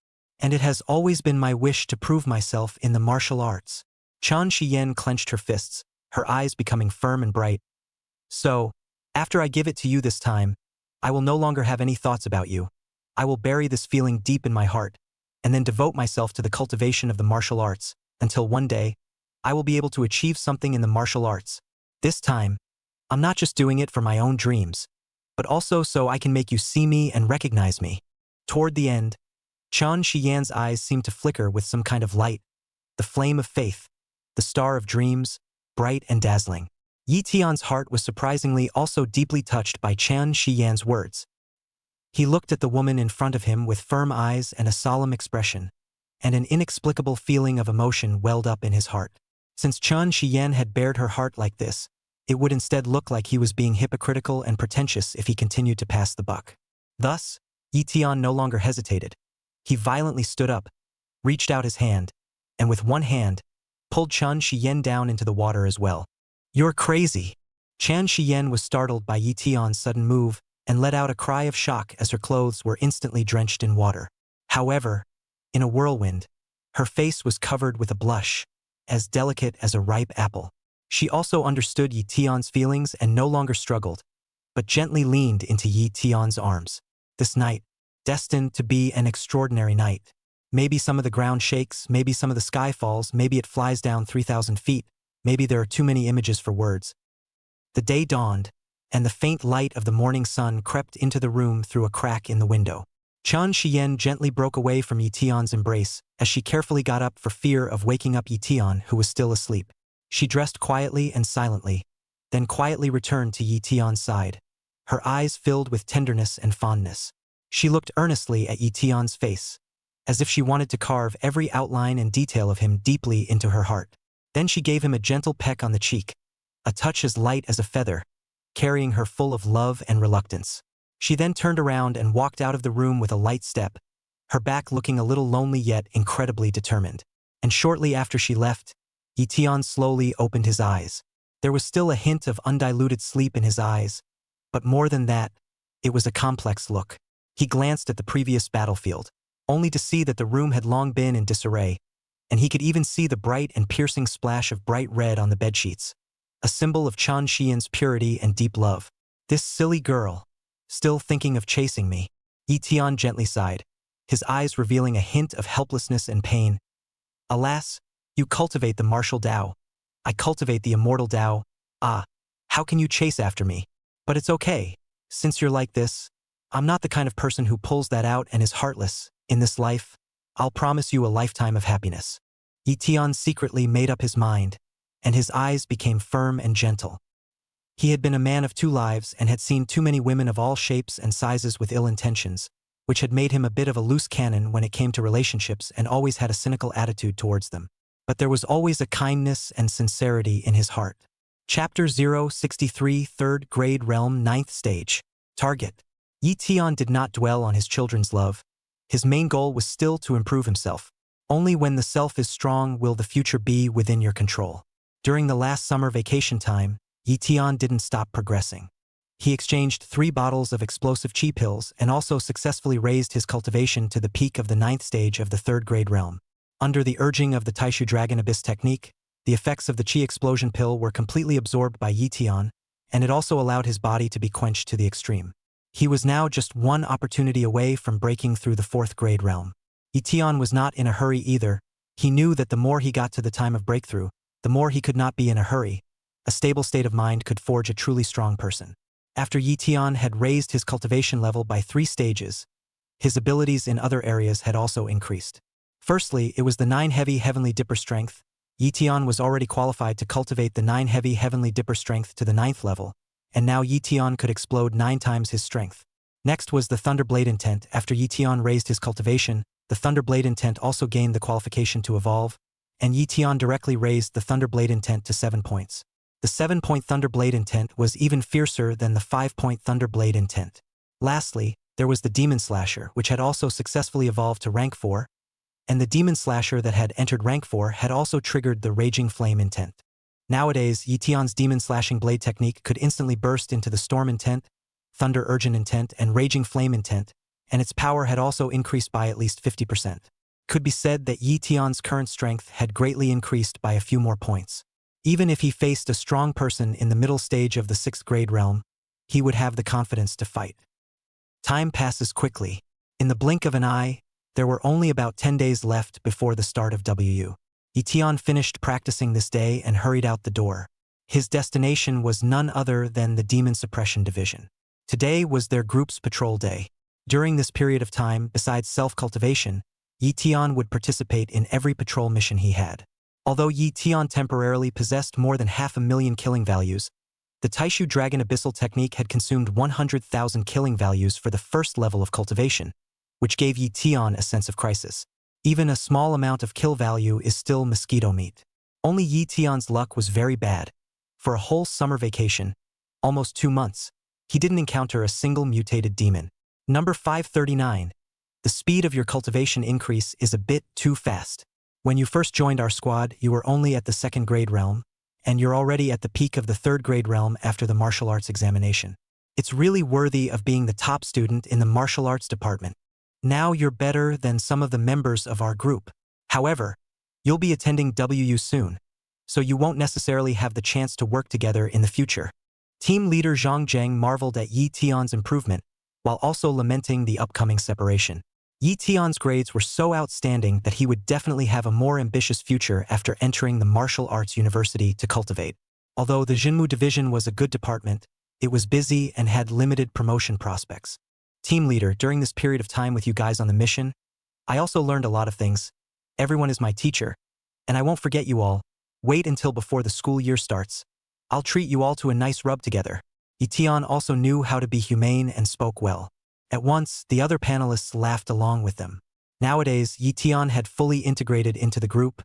And it has always been my wish to prove myself in the martial arts." Chan Xian clenched her fists, her eyes becoming firm and bright. "So, after I give it to you this time, I will no longer have any thoughts about you. I will bury this feeling deep in my heart, and then devote myself to the cultivation of the martial arts, until one day, I will be able to achieve something in the martial arts. This time, I'm not just doing it for my own dreams, but also so I can make you see me and recognize me." Toward the end, Chan Xian's eyes seemed to flicker with some kind of light, the flame of faith, the star of dreams, bright and dazzling. Yi Tian's heart was surprisingly also deeply touched by Chan Xian's words. He looked at the woman in front of him with firm eyes and a solemn expression, and an inexplicable feeling of emotion welled up in his heart. Since Chan Xian had bared her heart like this, it would instead look like he was being hypocritical and pretentious if he continued to pass the buck. Thus, Yi Tian no longer hesitated. He violently stood up, reached out his hand, and with one hand, pulled Chan Xian down into the water as well. "You're crazy." Chan Xian was startled by Yi Tian's sudden move and let out a cry of shock as her clothes were instantly drenched in water. However, in a whirlwind, her face was covered with a blush, as delicate as a ripe apple. She also understood Yi Tian's feelings and no longer struggled, but gently leaned into Yi Tian's arms. This night, destined to be an extraordinary night. Maybe some of the ground shakes, maybe some of the sky falls, maybe it flies down 3,000 feet, maybe there are too many images for words. The day dawned, and the faint light of the morning sun crept into the room through a crack in the window. Chan Xian gently broke away from Yi Tian's embrace as she carefully got up for fear of waking up Yi Tian, who was still asleep. She dressed quietly and silently, then quietly returned to Yi Tian's side, her eyes filled with tenderness and fondness. She looked earnestly at Yi Tian's face, as if she wanted to carve every outline and detail of him deeply into her heart. Then she gave him a gentle peck on the cheek, a touch as light as a feather, carrying her full of love and reluctance. She then turned around and walked out of the room with a light step, her back looking a little lonely yet incredibly determined. And shortly after she left, Yi Tian slowly opened his eyes. There was still a hint of undiluted sleep in his eyes, but more than that, it was a complex look. He glanced at the previous battlefield, only to see that the room had long been in disarray, and he could even see the bright and piercing splash of bright red on the bedsheets. a symbol of Chan Xian's purity and deep love. This silly girl, still thinking of chasing me. Yi Tian gently sighed, his eyes revealing a hint of helplessness and pain. Alas, you cultivate the martial Tao. I cultivate the immortal Tao. Ah, how can you chase after me? But it's okay, since you're like this. I'm not the kind of person who pulls that out and is heartless. In this life, I'll promise you a lifetime of happiness. Yi Tian secretly made up his mind, and his eyes became firm and gentle. He had been a man of two lives and had seen too many women of all shapes and sizes with ill intentions, which had made him a bit of a loose cannon when it came to relationships and always had a cynical attitude towards them. But there was always a kindness and sincerity in his heart. Chapter 063 3rd Grade Realm 9th Stage. Target. Yi Tian did not dwell on his children's love. His main goal was still to improve himself. Only when the self is strong will the future be within your control. During the last summer vacation time, Yi Tian didn't stop progressing. He exchanged 3 bottles of explosive chi pills and also successfully raised his cultivation to the peak of the 9th stage of the 3rd grade realm. Under the urging of the Taishu Dragon Abyss technique, the effects of the chi explosion pill were completely absorbed by Yi Tian, and it also allowed his body to be quenched to the extreme. He was now just one opportunity away from breaking through the 4th grade realm. Yi Tian was not in a hurry either. He knew that the more he got to the time of breakthrough, the more he could not be in a hurry. A stable state of mind could forge a truly strong person. After Yi Tian had raised his cultivation level by 3 stages, his abilities in other areas had also increased. Firstly, it was the 9 heavy heavenly dipper strength. Yi Tian was already qualified to cultivate the 9 heavy heavenly dipper strength to the 9th level, and now Yi Tian could explode 9 times his strength. Next was the Thunderblade intent. After Yi Tian raised his cultivation, the Thunderblade intent also gained the qualification to evolve, and Yi Tian directly raised the Thunderblade intent to 7 points. The 7-point Thunderblade intent was even fiercer than the 5-point Thunderblade intent. Lastly, there was the Demon Slasher, which had also successfully evolved to rank 4, and the Demon Slasher that had entered rank 4 had also triggered the Raging Flame intent. Nowadays, Yi Tian's Demon Slashing Blade technique could instantly burst into the Storm intent, Thunder Urgent intent, and Raging Flame intent, and its power had also increased by at least 50%. Could be said that Yi Tian's current strength had greatly increased by a few more points. Even if he faced a strong person in the middle stage of the 6th grade realm, he would have the confidence to fight. Time passes quickly. In the blink of an eye, there were only about 10 days left before the start of WU. Yi Tian finished practicing this day and hurried out the door. His destination was none other than the Demon Suppression Division. Today was their group's patrol day. During this period of time, besides self-cultivation, Yi Tian would participate in every patrol mission he had. Although Yi Tian temporarily possessed more than 500,000 killing values, the Taishu Dragon Abyssal technique had consumed 100,000 killing values for the first level of cultivation, which gave Yi Tian a sense of crisis. Even a small amount of kill value is still mosquito meat. Only Yi Tian's luck was very bad. For a whole summer vacation, almost 2 months, he didn't encounter a single mutated demon. Number 539. The speed of your cultivation increase is a bit too fast. When you first joined our squad, you were only at the 2nd grade realm, and you're already at the peak of the 3rd grade realm after the martial arts examination. It's really worthy of being the top student in the martial arts department. Now you're better than some of the members of our group. However, you'll be attending WU soon, so you won't necessarily have the chance to work together in the future. Team leader Zhang Zheng marveled at Yi Tian's improvement, while also lamenting the upcoming separation. Yi Tian's grades were so outstanding that he would definitely have a more ambitious future after entering the martial arts university to cultivate. Although the Jinmu division was a good department, it was busy and had limited promotion prospects. Team leader, during this period of time with you guys on the mission, I also learned a lot of things. Everyone is my teacher, and I won't forget you all. Wait until before the school year starts. I'll treat you all to a nice rub together. Yi Tian also knew how to be humane and spoke well. At once, the other panelists laughed along with them. Nowadays, Yi Tian had fully integrated into the group,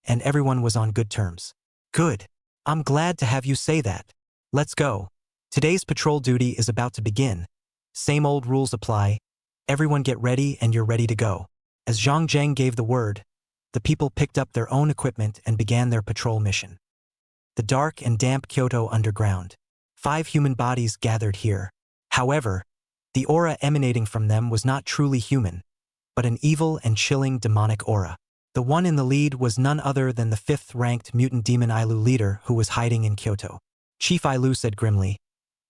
and everyone was on good terms. Good. I'm glad to have you say that. Let's go. Today's patrol duty is about to begin. Same old rules apply. Everyone get ready and you're ready to go. As Zhang Zheng gave the word, the people picked up their own equipment and began their patrol mission. The dark and damp Kyoto underground. 5 human bodies gathered here. However, the aura emanating from them was not truly human, but an evil and chilling demonic aura. The one in the lead was none other than the 5th-ranked Mutant Demon Lu leader who was hiding in Kyoto. Chief Lu said grimly,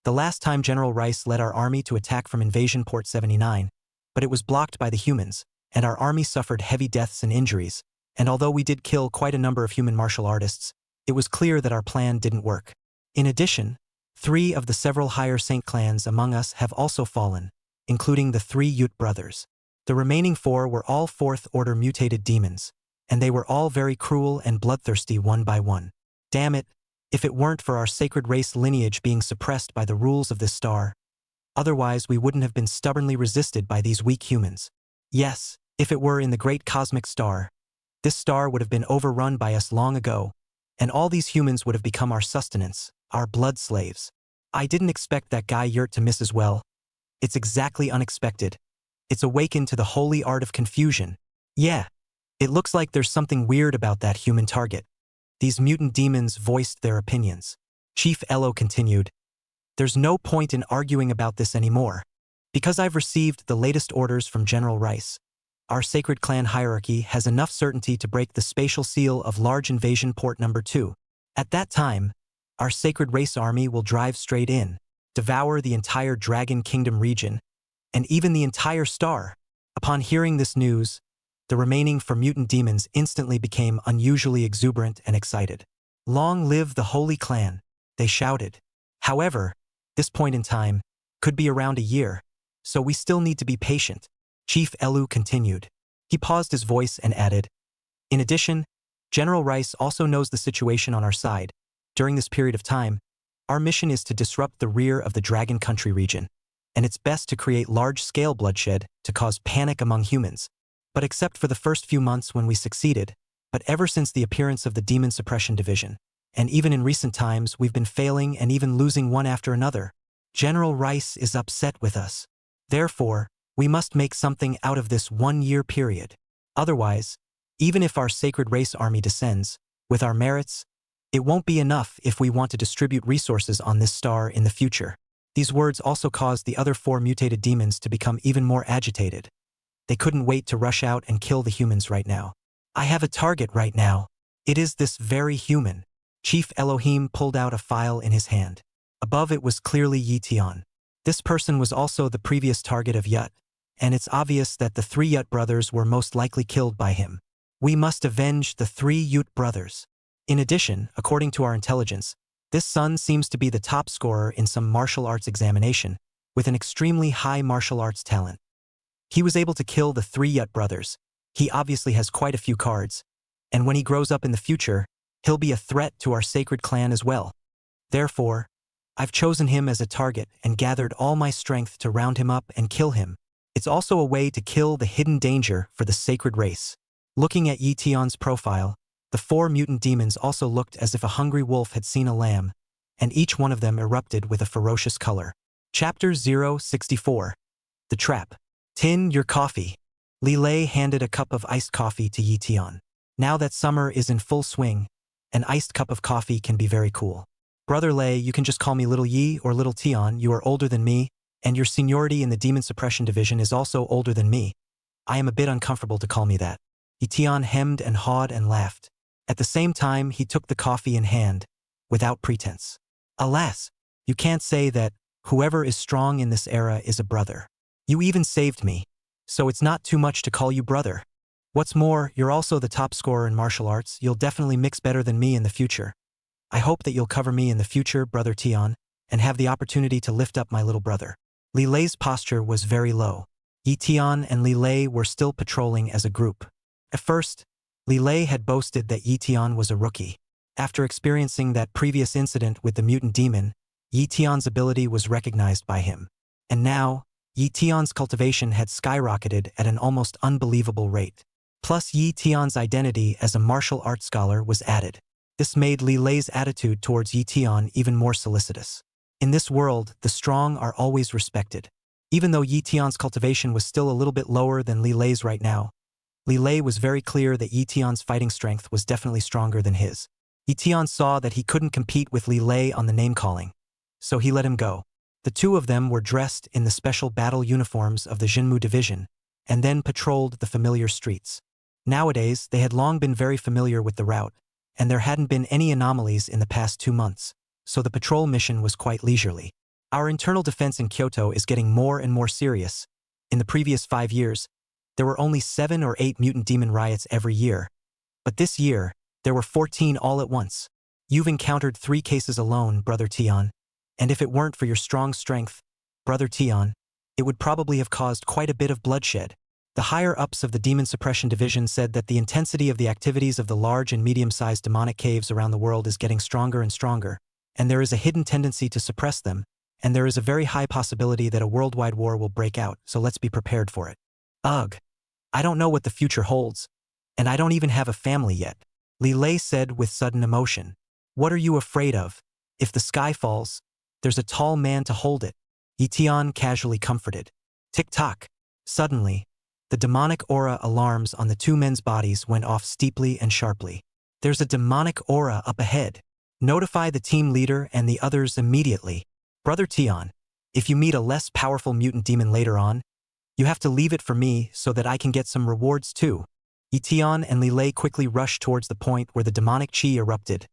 "The last time General Rice led our army to attack from Invasion Port 79, but it was blocked by the humans, and our army suffered heavy deaths and injuries, and although we did kill quite a number of human martial artists, it was clear that our plan didn't work. In addition, 3 of the several higher saint clans among us have also fallen, including the 3 Ute brothers. The remaining 4 were all 4th-order mutated demons, and they were all very cruel and bloodthirsty one by one. Damn it, if it weren't for our sacred race lineage being suppressed by the rules of this star, otherwise we wouldn't have been stubbornly resisted by these weak humans. Yes, if it were in the great cosmic star, this star would have been overrun by us long ago, and all these humans would have become our sustenance, our blood slaves. I didn't expect that guy Yurt to miss as well. It's exactly unexpected. It's awakened to the holy art of confusion. Yeah, it looks like there's something weird about that human target." These mutant demons voiced their opinions. Chief Elo continued, "There's no point in arguing about this anymore. Because I've received the latest orders from General Rice, our sacred clan hierarchy has enough certainty to break the spatial seal of Large Invasion Port Number 2. At that time, our sacred race army will drive straight in, devour the entire Dragon Kingdom region, and even the entire star." Upon hearing this news, the remaining 4 mutant demons instantly became unusually exuberant and excited. "Long live the Holy Clan," they shouted. "However, this point in time could be around a year, so we still need to be patient," Chief Elu continued. He paused his voice and added, "In addition, General Rice also knows the situation on our side. During this period of time, our mission is to disrupt the rear of the Dragon Country region, and it's best to create large-scale bloodshed to cause panic among humans. But except for the first few months when we succeeded, but ever since the appearance of the Demon Suppression Division, and even in recent times we've been failing and even losing one after another. General Rice is upset with us. Therefore, we must make something out of this 1-year period. Otherwise, even if our sacred race army descends, with our merits, it won't be enough if we want to distribute resources on this star in the future." These words also caused the other 4 mutated demons to become even more agitated. They couldn't wait to rush out and kill the humans right now. "I have a target right now. It is this very human." Chief Elohim pulled out a file in his hand. Above it was clearly Lu Tian. This person was also the previous target of Yut, and it's obvious that the 3 Yut brothers were most likely killed by him. "We must avenge the 3 Yut brothers." In addition, according to our intelligence, this son seems to be the top scorer in some martial arts examination, with an extremely high martial arts talent. He was able to kill the 3 Yut brothers. He obviously has quite a few cards, and when he grows up in the future, he'll be a threat to our sacred clan as well. Therefore, I've chosen him as a target and gathered all my strength to round him up and kill him. It's also a way to kill the hidden danger for the sacred race. Looking at Lu Tian's profile, the 4 mutant demons also looked as if a hungry wolf had seen a lamb, and each one of them erupted with a ferocious color. Chapter 064. The Trap. "Tin, your coffee." Li Lei handed a cup of iced coffee to Lu Tian. Now that summer is in full swing, an iced cup of coffee can be very cool. "Brother Lei, you can just call me Little Yi or Little Tian. You are older than me, and your seniority in the Demon Suppression Division is also older than me. I am a bit uncomfortable to call me that." Lu Tian hemmed and hawed and laughed. At the same time, he took the coffee in hand, without pretense. "Alas, you can't say that whoever is strong in this era is a brother. You even saved me, so it's not too much to call you brother. What's more, you're also the top scorer in martial arts. You'll definitely mix better than me in the future. I hope that you'll cover me in the future, Brother Tian, and have the opportunity to lift up my little brother." Li Lei's posture was very low. Lu Tian and Li Lei were still patrolling as a group. At first, Li Lei had boasted that Lu Tian was a rookie. After experiencing that previous incident with the mutant demon, Lu Tian's ability was recognized by him. And now, Lu Tian's cultivation had skyrocketed at an almost unbelievable rate. Plus, Lu Tian's identity as a martial arts scholar was added. This made Li Lei's attitude towards Lu Tian even more solicitous. In this world, the strong are always respected. Even though Lu Tian's cultivation was still a little bit lower than Li Lei's right now, Li Lei was very clear that Lu Tian's fighting strength was definitely stronger than his. Lu Tian saw that he couldn't compete with Li Lei on the name-calling, so he let him go. The 2 of them were dressed in the special battle uniforms of the Jinmu Division, and then patrolled the familiar streets. Nowadays, they had long been very familiar with the route, and there hadn't been any anomalies in the past 2 months, so the patrol mission was quite leisurely. Our internal defense in Kyoto is getting more and more serious. In the previous 5 years, there were only 7 or 8 mutant demon riots every year, but this year, there were 14 all at once. You've encountered 3 cases alone, Brother Tian, and if it weren't for your strong strength, Brother Tian, it would probably have caused quite a bit of bloodshed. The higher-ups of the Demon Suppression Division said that the intensity of the activities of the large and medium-sized demonic caves around the world is getting stronger and stronger, and there is a hidden tendency to suppress them, and there is a very high possibility that a worldwide war will break out, so let's be prepared for it. Ugh. I don't know what the future holds, and I don't even have a family yet, Li Lei said with sudden emotion. What are you afraid of? If the sky falls, there's a tall man to hold it, Yi Tian casually comforted. Tick-tock. Suddenly, the demonic aura alarms on the 2 men's bodies went off steeply and sharply. There's a demonic aura up ahead. Notify the team leader and the others immediately. Brother Tian, if you meet a less powerful mutant demon later on, you have to leave it for me so that I can get some rewards too. Yi Tian and Li Lei quickly rushed towards the point where the demonic chi erupted.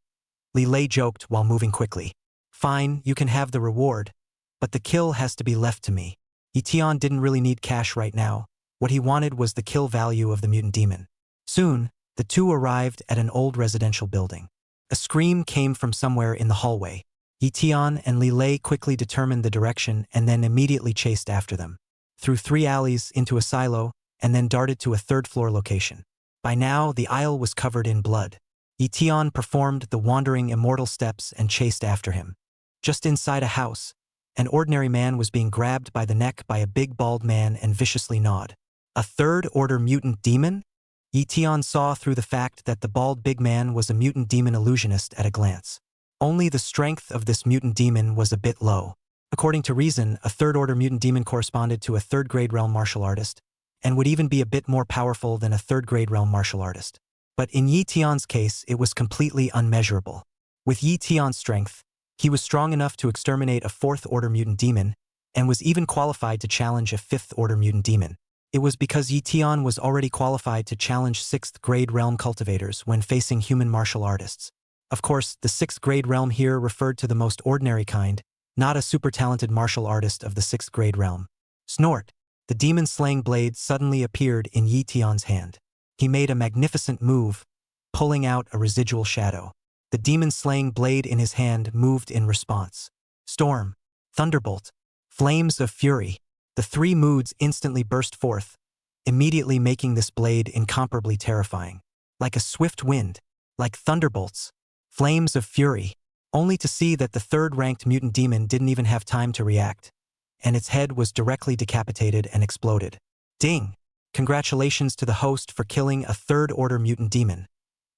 Li Lei joked while moving quickly. Fine, you can have the reward, but the kill has to be left to me. Yi Tian didn't really need cash right now. What he wanted was the kill value of the mutant demon. Soon, the 2 arrived at an old residential building. A scream came from somewhere in the hallway. Yi Tian and Li Lei quickly determined the direction and then immediately chased after them. Through 3 alleys into a silo, and then darted to a 3rd-floor location. By now, the aisle was covered in blood. Yi Tian performed the wandering immortal steps and chased after him. Just inside a house, an ordinary man was being grabbed by the neck by a big bald man and viciously gnawed. A 3rd-order mutant demon? Yi Tian saw through the fact that the bald big man was a mutant demon illusionist at a glance. Only the strength of this mutant demon was a bit low. According to reason, a 3rd-order mutant demon corresponded to a 3rd-grade realm martial artist, and would even be a bit more powerful than a 3rd-grade realm martial artist. But in Yi Tian's case, it was completely unmeasurable. With Yi Tian's strength, he was strong enough to exterminate a 4th-order mutant demon, and was even qualified to challenge a 5th-order mutant demon. It was because Yi Tian was already qualified to challenge 6th-grade realm cultivators when facing human martial artists. Of course, the 6th-grade realm here referred to the most ordinary kind, not a super-talented martial artist of the 6th-grade realm. Snort! The demon-slaying blade suddenly appeared in Yi Tian's hand. He made a magnificent move, pulling out a residual shadow. The demon-slaying blade in his hand moved in response. Storm, thunderbolt, flames of fury. The 3 moods instantly burst forth, immediately making this blade incomparably terrifying. Like a swift wind, like thunderbolts, flames of fury, only to see that the 3rd-ranked mutant demon didn't even have time to react, and its head was directly decapitated and exploded. Ding! Congratulations to the host for killing a 3rd-order mutant demon,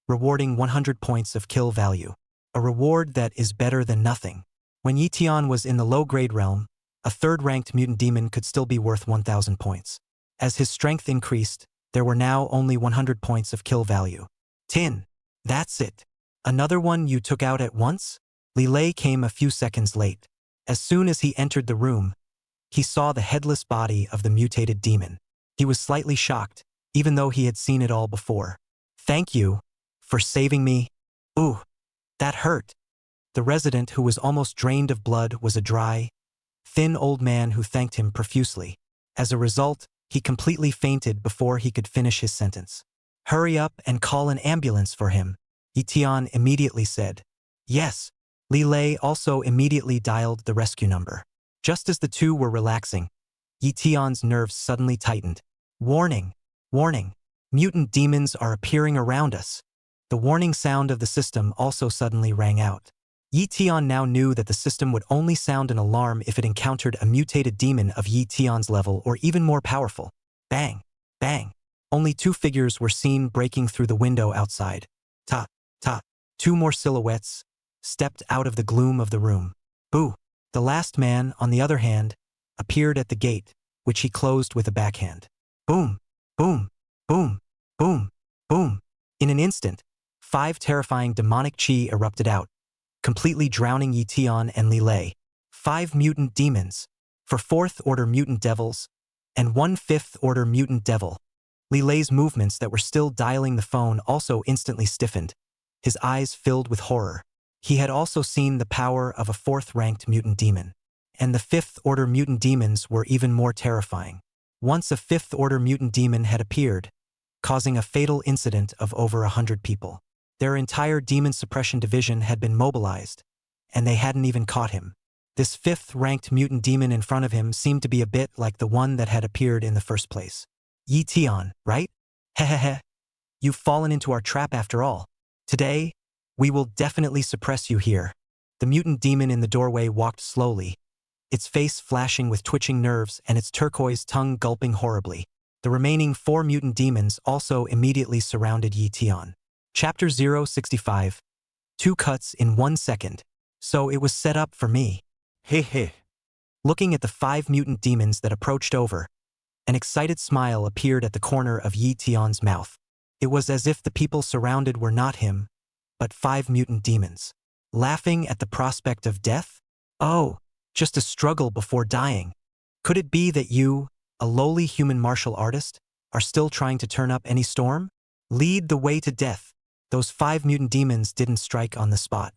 rewarding 100 points of kill value. A reward that is better than nothing. When Yi Tian was in the low-grade realm, a 3rd-ranked mutant demon could still be worth 1,000 points. As his strength increased, there were now only 100 points of kill value. Tin! That's it. Another one you took out at once? Li Lei came a few seconds late. As soon as he entered the room, he saw the headless body of the mutated demon. He was slightly shocked, even though he had seen it all before. Thank you for saving me. Ooh, that hurt. The resident, who was almost drained of blood, was a dry, thin old man who thanked him profusely. As a result, he completely fainted before he could finish his sentence. Hurry up and call an ambulance for him, Yi Tian immediately said. Yes. Li Lei also immediately dialed the rescue number. Just as the 2 were relaxing, Yi Tian's nerves suddenly tightened. Warning! Warning! Mutant demons are appearing around us. The warning sound of the system also suddenly rang out. Yi Tian now knew that the system would only sound an alarm if it encountered a mutated demon of Yi Tian's level or even more powerful. Bang! Bang! Only 2 figures were seen breaking through the window outside. Ta! Ta! 2 more silhouettes stepped out of the gloom of the room. Boo! The last man, on the other hand, appeared at the gate, which he closed with a backhand. Boom! Boom! Boom! Boom! Boom! In an instant, 5 terrifying demonic chi erupted out, completely drowning Yi Tian and Li Lei. 5 mutant demons, for 4th-order mutant devils, and 1 5th-order mutant devil. Li Lei's movements that were still dialing the phone also instantly stiffened. His eyes filled with horror. He had also seen the power of a fourth-ranked mutant demon. And the fifth-order mutant demons were even more terrifying. Once a fifth-order mutant demon had appeared, causing a fatal incident of over 100 people. Their entire demon suppression division had been mobilized, and they hadn't even caught him. This fifth-ranked mutant demon in front of him seemed to be a bit like the one that had appeared in the first place. Lu Tian, right? Hehehe. You've fallen into our trap after all. Today, we will definitely suppress you here. The mutant demon in the doorway walked slowly, its face flashing with twitching nerves and its turquoise tongue gulping horribly. The remaining 4 mutant demons also immediately surrounded Lu Tian. Chapter 065. 2 cuts in 1 second. So it was set up for me. Hehe. Looking at the 5 mutant demons that approached over, an excited smile appeared at the corner of Lu Tian's mouth. It was as if the people surrounded were not him, but 5 mutant demons. Laughing at the prospect of death? Oh, just a struggle before dying. Could it be that you, a lowly human martial artist, are still trying to turn up any storm? Lead the way to death. Those 5 mutant demons didn't strike on the spot.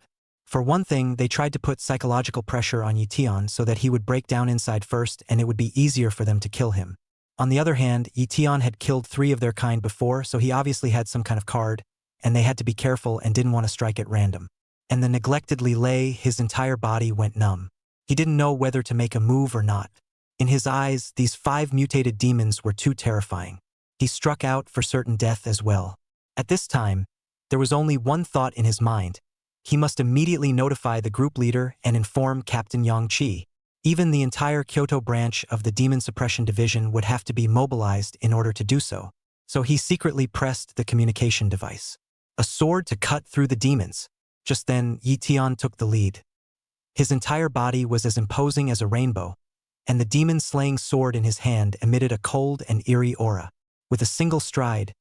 For one thing, they tried to put psychological pressure on Lu Tian so that he would break down inside first and it would be easier for them to kill him. On the other hand, Lu Tian had killed 3 of their kind before, so he obviously had some kind of card, and they had to be careful and didn't want to strike at random. And the neglected Li Lei, his entire body went numb. He didn't know whether to make a move or not. In his eyes, these 5 mutated demons were too terrifying. He struck out for certain death as well. At this time, there was only one thought in his mind. He must immediately notify the group leader and inform Captain Yang Qi. Even the entire Kyoto branch of the Demon Suppression Division would have to be mobilized in order to do so. So he secretly pressed the communication device. A sword to cut through the demons. Just then, Lu Tian took the lead. His entire body was as imposing as a rainbow, and the demon-slaying sword in his hand emitted a cold and eerie aura. With a single stride,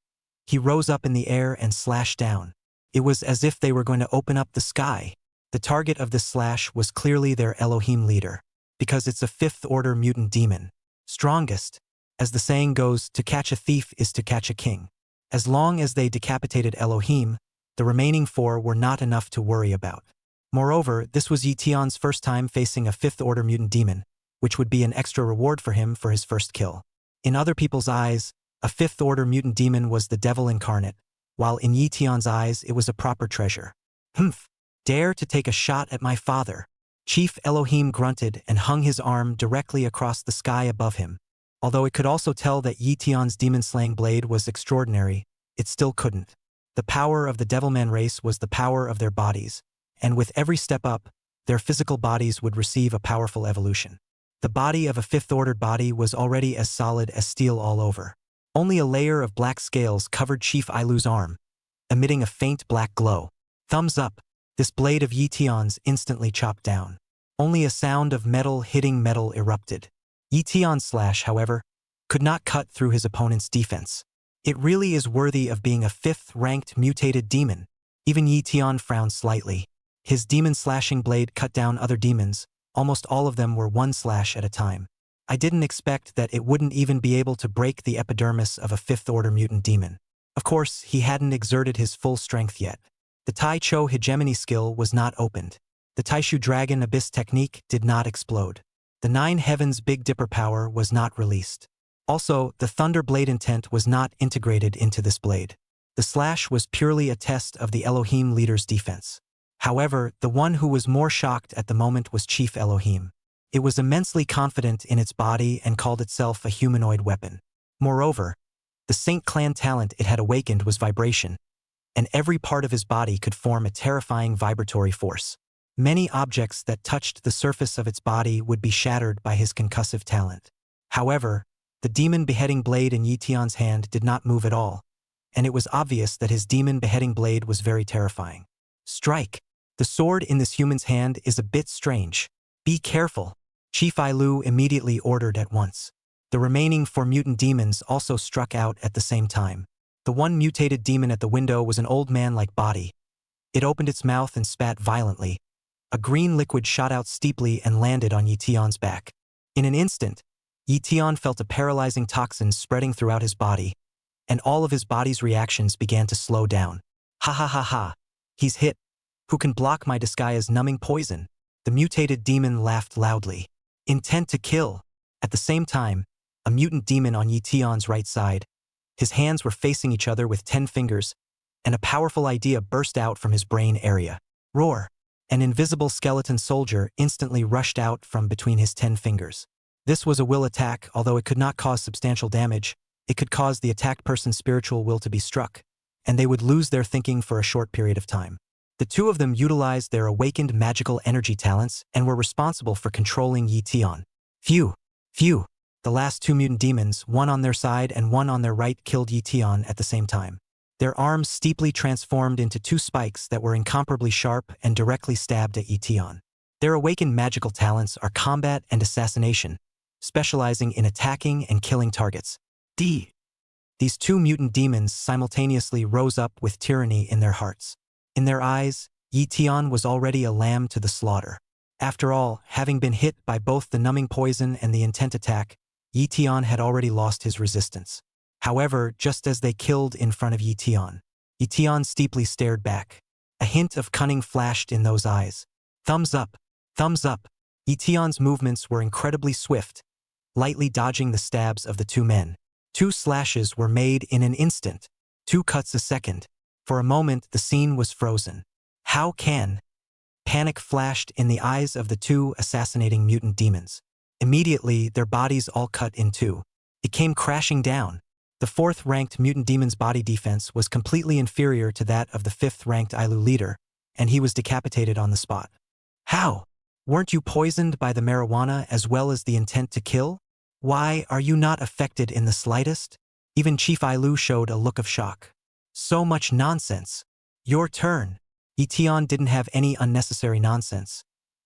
he rose up in the air and slashed down. It was as if they were going to open up the sky. The target of this slash was clearly their Elohim leader, because it's a 5th-order mutant demon. Strongest. As the saying goes, to catch a thief is to catch a king. As long as they decapitated Elohim, the remaining 4 were not enough to worry about. Moreover, this was Lu Tian's first time facing a 5th-order mutant demon, which would be an extra reward for him for his first kill. In other people's eyes, a 5th-order mutant demon was the devil incarnate, while in Lu Tian's eyes it was a proper treasure. Humph! Dare to take a shot at my father. Chief Elohim grunted and hung his arm directly across the sky above him. Although it could also tell that Lu Tian's demon-slaying blade was extraordinary, it still couldn't. The power of the Devilman race was the power of their bodies, and with every step up, their physical bodies would receive a powerful evolution. The body of a 5th-ordered body was already as solid as steel all over. Only a layer of black scales covered Chief Ailu's arm, emitting a faint black glow. Thumbs up, this blade of Lu Tian's instantly chopped down. Only a sound of metal hitting metal erupted. Lu Tian's slash, however, could not cut through his opponent's defense. It really is worthy of being a 5th-ranked mutated demon. Even Lu Tian frowned slightly. His demon-slashing blade cut down other demons. Almost all of them were 1 slash at a time. I didn't expect that it wouldn't even be able to break the epidermis of a 5th-order mutant demon. Of course, he hadn't exerted his full strength yet. The Tai Cho hegemony skill was not opened. The Taishu Dragon Abyss technique did not explode. The 9 Heavens Big Dipper power was not released. Also, the Thunder Blade intent was not integrated into this blade. The slash was purely a test of the Elohim leader's defense. However, the one who was more shocked at the moment was Chief Elohim. It was immensely confident in its body and called itself a humanoid weapon. Moreover, the Saint Clan talent it had awakened was vibration, and every part of his body could form a terrifying vibratory force. Many objects that touched the surface of its body would be shattered by his concussive talent. However, the demon beheading blade in Lu Tian's hand did not move at all, and it was obvious that his demon beheading blade was very terrifying. Strike! The sword in this human's hand is a bit strange. Be careful! Chief Ailu immediately ordered at once. The remaining 4 mutant demons also struck out at the same time. The one mutated demon at the window was an old man-like body. It opened its mouth and spat violently. A green liquid shot out steeply and landed on Lu Tian's back. In an instant, Lu Tian felt a paralyzing toxin spreading throughout his body, and all of his body's reactions began to slow down. Ha ha ha ha. He's hit. Who can block my disguise numbing poison? The mutated demon laughed loudly. Intent to kill. At the same time, a mutant demon on Lu Tian's right side. His hands were facing each other with 10 fingers, and a powerful idea burst out from his brain area. Roar! An invisible skeleton soldier instantly rushed out from between his 10 fingers. This was a will attack. Although it could not cause substantial damage, it could cause the attacked person's spiritual will to be struck, and they would lose their thinking for a short period of time. The two of them utilized their awakened magical energy talents and were responsible for controlling Lu Tian. Phew! Phew! The last two mutant demons, one on their side and one on their right, killed Lu Tian at the same time. Their arms steeply transformed into two spikes that were incomparably sharp and directly stabbed at Lu Tian. Their awakened magical talents are combat and assassination, specializing in attacking and killing targets. These two mutant demons simultaneously rose up with tyranny in their hearts. In their eyes, Lu Tian was already a lamb to the slaughter. After all, having been hit by both the numbing poison and the intent attack, Lu Tian had already lost his resistance. However, just as they killed in front of Lu Tian steeply stared back. A hint of cunning flashed in those eyes. Thumbs up! Thumbs up! Lu Tian's movements were incredibly swift, lightly dodging the stabs of the two men. 2 slashes were made in an instant, 2 cuts a second. For a moment, the scene was frozen. How can? Panic flashed in the eyes of the two assassinating mutant demons. Immediately, their bodies all cut in two. It came crashing down. The 4th-ranked mutant demon's body defense was completely inferior to that of the 5th-ranked Ilu leader, and he was decapitated on the spot. How? Weren't you poisoned by the marijuana as well as the intent to kill? Why are you not affected in the slightest? Even Chief Ilu showed a look of shock. So much nonsense. Your turn. Lu Tian didn't have any unnecessary nonsense,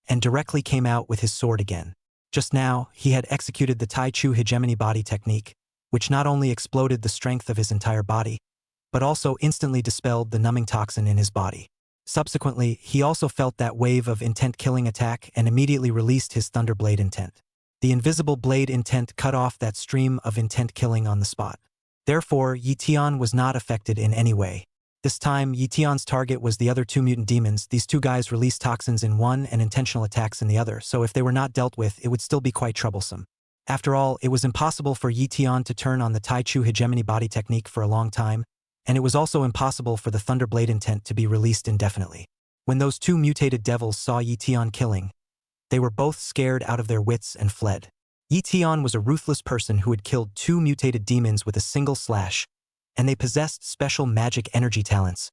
and directly came out with his sword again. Just now, he had executed the Tai Chu hegemony body technique, which not only exploded the strength of his entire body, but also instantly dispelled the numbing toxin in his body. Subsequently, he also felt that wave of intent-killing attack and immediately released his Thunderblade intent. The invisible blade intent cut off that stream of intent-killing on the spot. Therefore, Lu Tian was not affected in any way. This time, Lu Tian's target was the other two mutant demons. These two guys released toxins in one and intentional attacks in the other, so if they were not dealt with, it would still be quite troublesome. After all, it was impossible for Lu Tian to turn on the Tai Chu hegemony body technique for a long time, and it was also impossible for the Thunderblade intent to be released indefinitely. When those two mutated devils saw Lu Tian killing, they were both scared out of their wits and fled. Lu Tian was a ruthless person who had killed 2 mutated demons with a single slash, and they possessed special magic energy talents,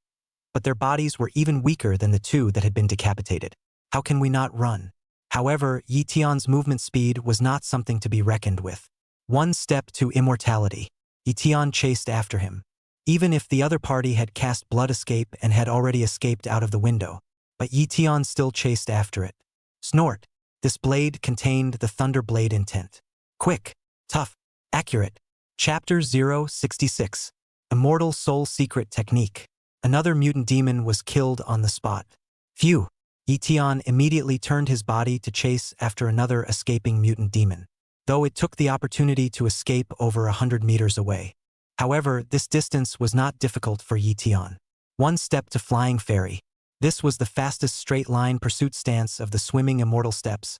but their bodies were even weaker than the 2 that had been decapitated. How can we not run? However, Lu Tian's movement speed was not something to be reckoned with. 1 step to immortality. Lu Tian chased after him. Even if the other party had cast blood escape and had already escaped out of the window, but Lu Tian still chased after it. Snort. This blade contained the Thunderblade intent. Quick, tough, accurate. Chapter 066. Immortal Soul Secret Technique. Another mutant demon was killed on the spot. Phew. Lu Tian immediately turned his body to chase after another escaping mutant demon, though it took the opportunity to escape over 100 meters away. However, this distance was not difficult for Lu Tian. 1 step to flying fairy. This was the fastest straight-line pursuit stance of the swimming immortal steps,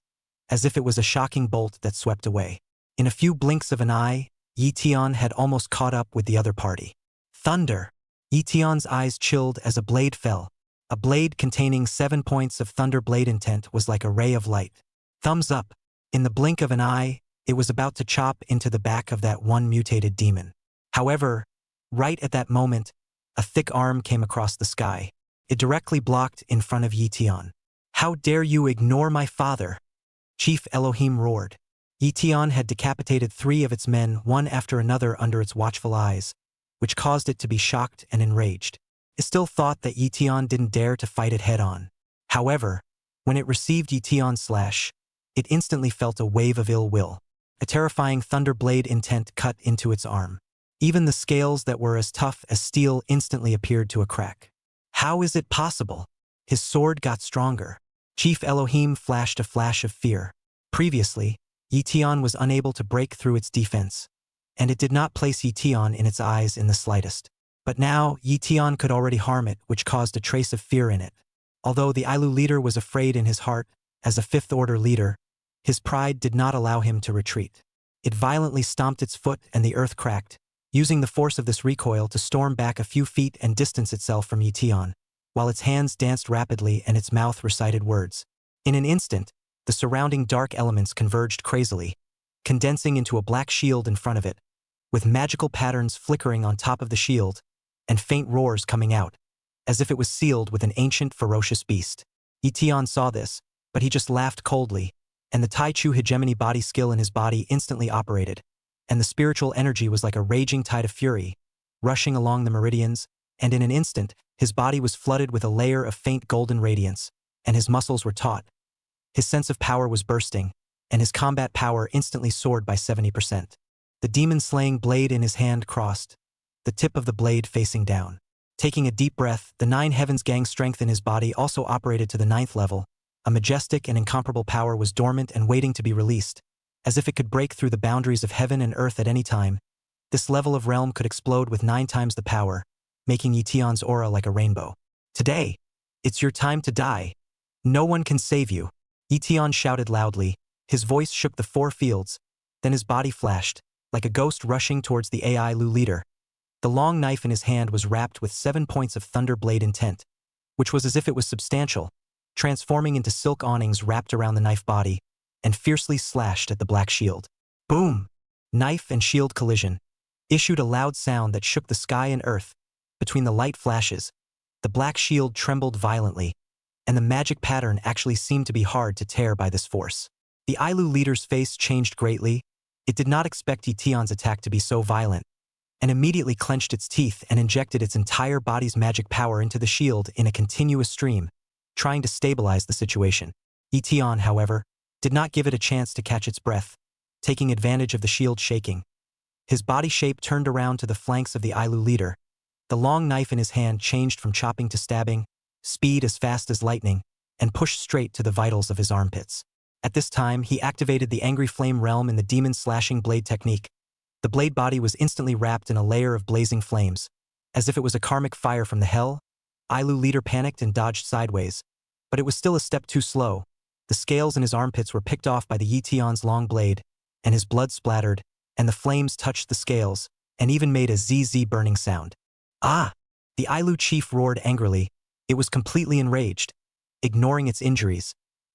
as if it was a shocking bolt that swept away. In a few blinks of an eye, Lu Tian had almost caught up with the other party. Thunder! Lu Tian's eyes chilled as a blade fell. A blade containing 7 points of Thunderblade intent was like a ray of light. Thumbs up! In the blink of an eye, it was about to chop into the back of that one mutated demon. However, right at that moment, a thick arm came across the sky. It directly blocked in front of Lu Tian. How dare you ignore my father? Chief Elohim roared. Lu Tian had decapitated 3 of its men one after another under its watchful eyes, which caused it to be shocked and enraged. It still thought that Lu Tian didn't dare to fight it head-on. However, when it received Lu Tian's slash, it instantly felt a wave of ill will. A terrifying Thunderblade intent cut into its arm. Even the scales that were as tough as steel instantly appeared to a crack. How is it possible? His sword got stronger. Chief Elohim flashed a flash of fear. Previously, Lu Tian was unable to break through its defense, and it did not place Yi Tian in its eyes in the slightest. But now, Yi Tian could already harm it, which caused a trace of fear in it. Although the Ailu leader was afraid in his heart, as a fifth-order leader, his pride did not allow him to retreat. It violently stomped its foot and the earth cracked, using the force of this recoil to storm back a few feet and distance itself from Yi Tian, while its hands danced rapidly and its mouth recited words. In an instant, the surrounding dark elements converged crazily, condensing into a black shield in front of it, with magical patterns flickering on top of the shield, and faint roars coming out, as if it was sealed with an ancient, ferocious beast. Yi Tian saw this, but he just laughed coldly, and the Taichu hegemony body skill in his body instantly operated, and the spiritual energy was like a raging tide of fury, rushing along the meridians, and in an instant, his body was flooded with a layer of faint golden radiance, and his muscles were taut. His sense of power was bursting, and his combat power instantly soared by 70%. The demon-slaying blade in his hand crossed, the tip of the blade facing down. Taking a deep breath, the 9 heavens gang strength in his body also operated to the 9th level. A majestic and incomparable power was dormant and waiting to be released, as if it could break through the boundaries of heaven and earth at any time. This level of realm could explode with 9 times the power, making Yi Tian's aura like a rainbow. Today, it's your time to die. No one can save you. Yi Tian shouted loudly. His voice shook the 4 fields, then his body flashed, like a ghost rushing towards the AI Lu leader. The long knife in his hand was wrapped with 7 points of thunder blade intent, which was as if it was substantial, transforming into silk awnings wrapped around the knife body, and fiercely slashed at the black shield. Boom! Knife and shield collision issued a loud sound that shook the sky and earth. Between the light flashes, the black shield trembled violently, and the magic pattern actually seemed to be hard to tear by this force. The Ailu leader's face changed greatly. It did not expect Yi Tian's attack to be so violent, and immediately clenched its teeth and injected its entire body's magic power into the shield in a continuous stream, trying to stabilize the situation. Yi Tian, however, did not give it a chance to catch its breath, taking advantage of the shield shaking. His body shape turned around to the flanks of the Ailu leader. The long knife in his hand changed from chopping to stabbing, speed as fast as lightning, and pushed straight to the vitals of his armpits. At this time, he activated the Angry Flame realm in the demon slashing blade technique. The blade body was instantly wrapped in a layer of blazing flames. As if it was a karmic fire from the hell, Ailu leader panicked and dodged sideways, but it was still a step too slow. The scales in his armpits were picked off by the Yi Tian's long blade, and his blood splattered, and the flames touched the scales, and even made a ZZ burning sound. Ah! The Ailu chief roared angrily. It was completely enraged. Ignoring its injuries,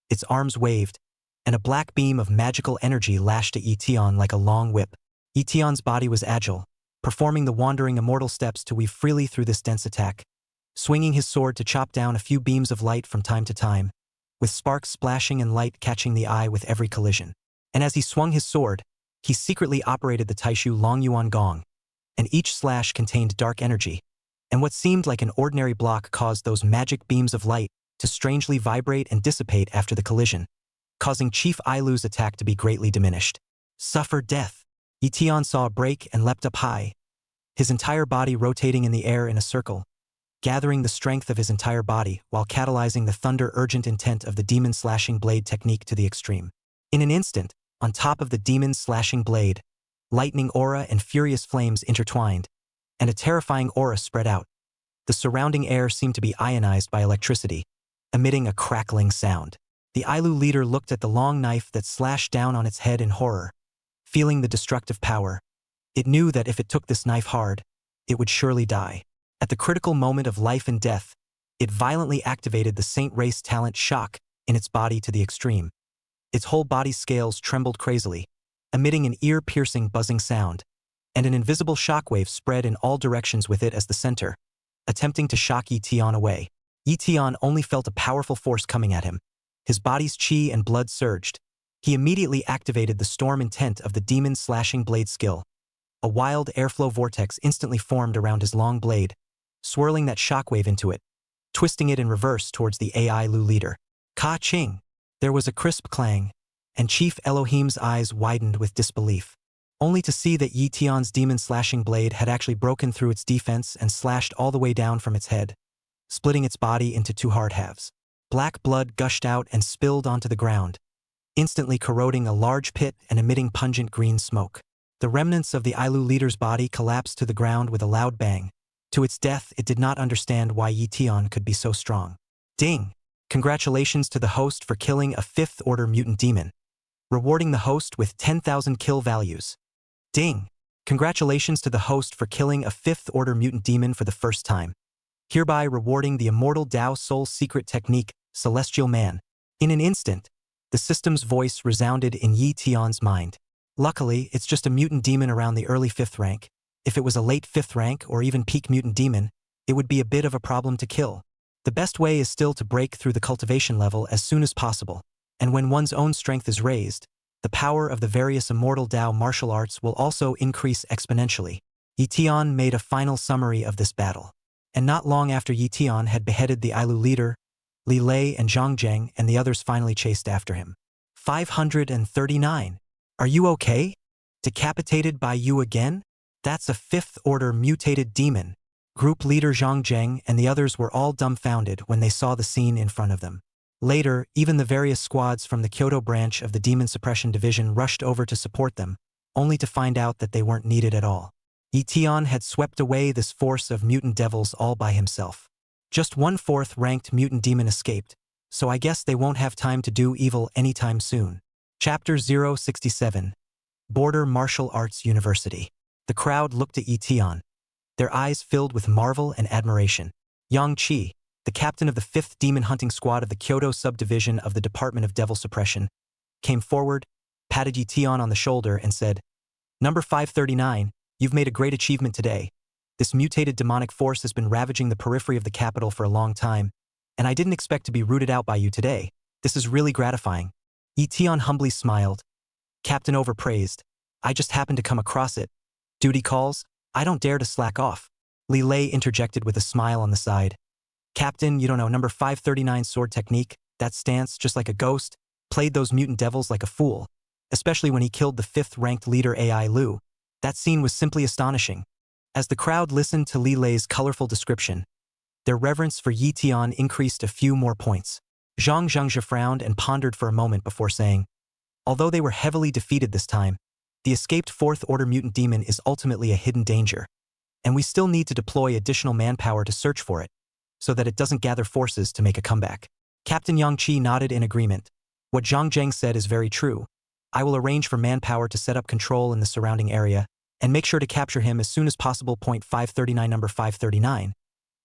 its arms waved, and a black beam of magical energy lashed at Yi Tian like a long whip. Yi Tian's body was agile, performing the wandering immortal steps to weave freely through this dense attack, swinging his sword to chop down a few beams of light from time to time, with sparks splashing and light catching the eye with every collision. And as he swung his sword, he secretly operated the Taishu Long Yuan Gong, and each slash contained dark energy, and what seemed like an ordinary block caused those magic beams of light to strangely vibrate and dissipate after the collision, causing Chief Ailu's attack to be greatly diminished. Suffer death. Yi Tian saw a break and leapt up high, his entire body rotating in the air in a circle, gathering the strength of his entire body while catalyzing the thunder urgent intent of the demon slashing blade technique to the extreme. In an instant, on top of the demon slashing blade, lightning aura and furious flames intertwined, and a terrifying aura spread out. The surrounding air seemed to be ionized by electricity, emitting a crackling sound. The Ailu leader looked at the long knife that slashed down on its head in horror. Feeling the destructive power, it knew that if it took this knife hard, it would surely die. At the critical moment of life and death, it violently activated the Saint Race talent shock in its body to the extreme. Its whole body's scales trembled crazily, emitting an ear-piercing buzzing sound, and an invisible shockwave spread in all directions with it as the center, attempting to shock Yi Tian away. Yi Tian only felt a powerful force coming at him. His body's chi and blood surged. He immediately activated the storm intent of the demon slashing blade skill. A wild airflow vortex instantly formed around his long blade, swirling that shockwave into it, twisting it in reverse towards the AI Lu leader. Ka-ching! There was a crisp clang, and Chief Elohim's eyes widened with disbelief, only to see that Yi Tian's demon slashing blade had actually broken through its defense and slashed all the way down from its head, splitting its body into 2 hard halves. Black blood gushed out and spilled onto the ground, instantly corroding a large pit and emitting pungent green smoke. The remnants of the Ilu leader's body collapsed to the ground with a loud bang. To its death, it did not understand why Lu Tian could be so strong. Ding! Congratulations to the host for killing a 5th order mutant demon. Rewarding the host with 10,000 kill values. Ding! Congratulations to the host for killing a 5th order mutant demon for the first time. Hereby rewarding the immortal Tao Soul secret technique, Celestial Man. In an instant, the system's voice resounded in Lu Tian's mind. Luckily, it's just a mutant demon around the early 5th rank. If it was a late 5th rank or even peak mutant demon, it would be a bit of a problem to kill. The best way is still to break through the cultivation level as soon as possible, and when one's own strength is raised, the power of the various immortal Tao martial arts will also increase exponentially. Lu Tian made a final summary of this battle. And not long after Lu Tian had beheaded the Ilu leader, Li Lei and Zhang Zheng and the others finally chased after him. 539. Are you okay? Decapitated by you again? That's a 5th order mutated demon. Group leader Zhang Zheng and the others were all dumbfounded when they saw the scene in front of them. Later, even the various squads from the Kyoto branch of the Demon Suppression Division rushed over to support them, only to find out that they weren't needed at all. Lu Tian had swept away this force of mutant devils all by himself. Just 1/4 ranked mutant demon escaped, so I guess they won't have time to do evil anytime soon. Chapter 067. Border Martial Arts University. The crowd looked at Lu Tian, their eyes filled with marvel and admiration. Yang Qi, the captain of the 5th Demon Hunting Squad of the Kyoto subdivision of the Department of Devil Suppression, came forward, patted Lu Tian on the shoulder and said, "Number 539, you've made a great achievement today. This mutated demonic force has been ravaging the periphery of the capital for a long time, and I didn't expect to be rooted out by you today. This is really gratifying." Lu Tian humbly smiled. "Captain overpraised. I just happened to come across it. Duty calls, I don't dare to slack off." Li Lei interjected with a smile on the side. "Captain, you don't know number 539's sword technique, that stance, just like a ghost, played those mutant devils like a fool, especially when he killed the 5th-ranked leader AI Lu. That scene was simply astonishing." As the crowd listened to Li Lei's colorful description, their reverence for Lu Tian increased a few more points. Zhang Zhengzhe frowned and pondered for a moment before saying, "Although they were heavily defeated this time, the escaped 4th order mutant demon is ultimately a hidden danger, and we still need to deploy additional manpower to search for it, so that it doesn't gather forces to make a comeback." Captain Yang Qi nodded in agreement. "What Zhang Zheng said is very true. I will arrange for manpower to set up control in the surrounding area, and make sure to capture him as soon as possible. 539 Number 539.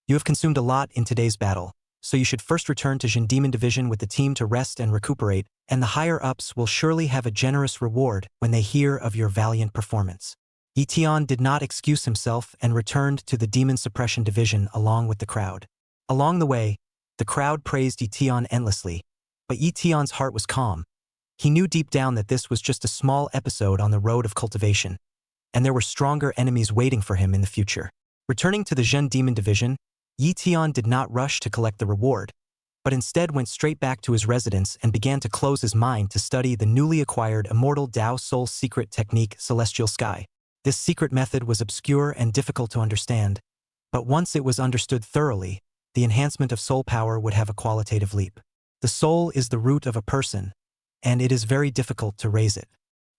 You have consumed a lot in today's battle, so you should first return to Jin Demon Division with the team to rest and recuperate, and the higher-ups will surely have a generous reward when they hear of your valiant performance." Lu Tian did not excuse himself and returned to the Demon Suppression Division along with the crowd. Along the way, the crowd praised Lu Tian endlessly, but Lu Tian's heart was calm. He knew deep down that this was just a small episode on the road of cultivation, and there were stronger enemies waiting for him in the future. Returning to the Zhen Demon Division, Lu Tian did not rush to collect the reward, but instead went straight back to his residence and began to close his mind to study the newly acquired immortal Tao Soul secret technique, Celestial Sky. This secret method was obscure and difficult to understand, but once it was understood thoroughly, the enhancement of soul power would have a qualitative leap. The soul is the root of a person, and it is very difficult to raise it.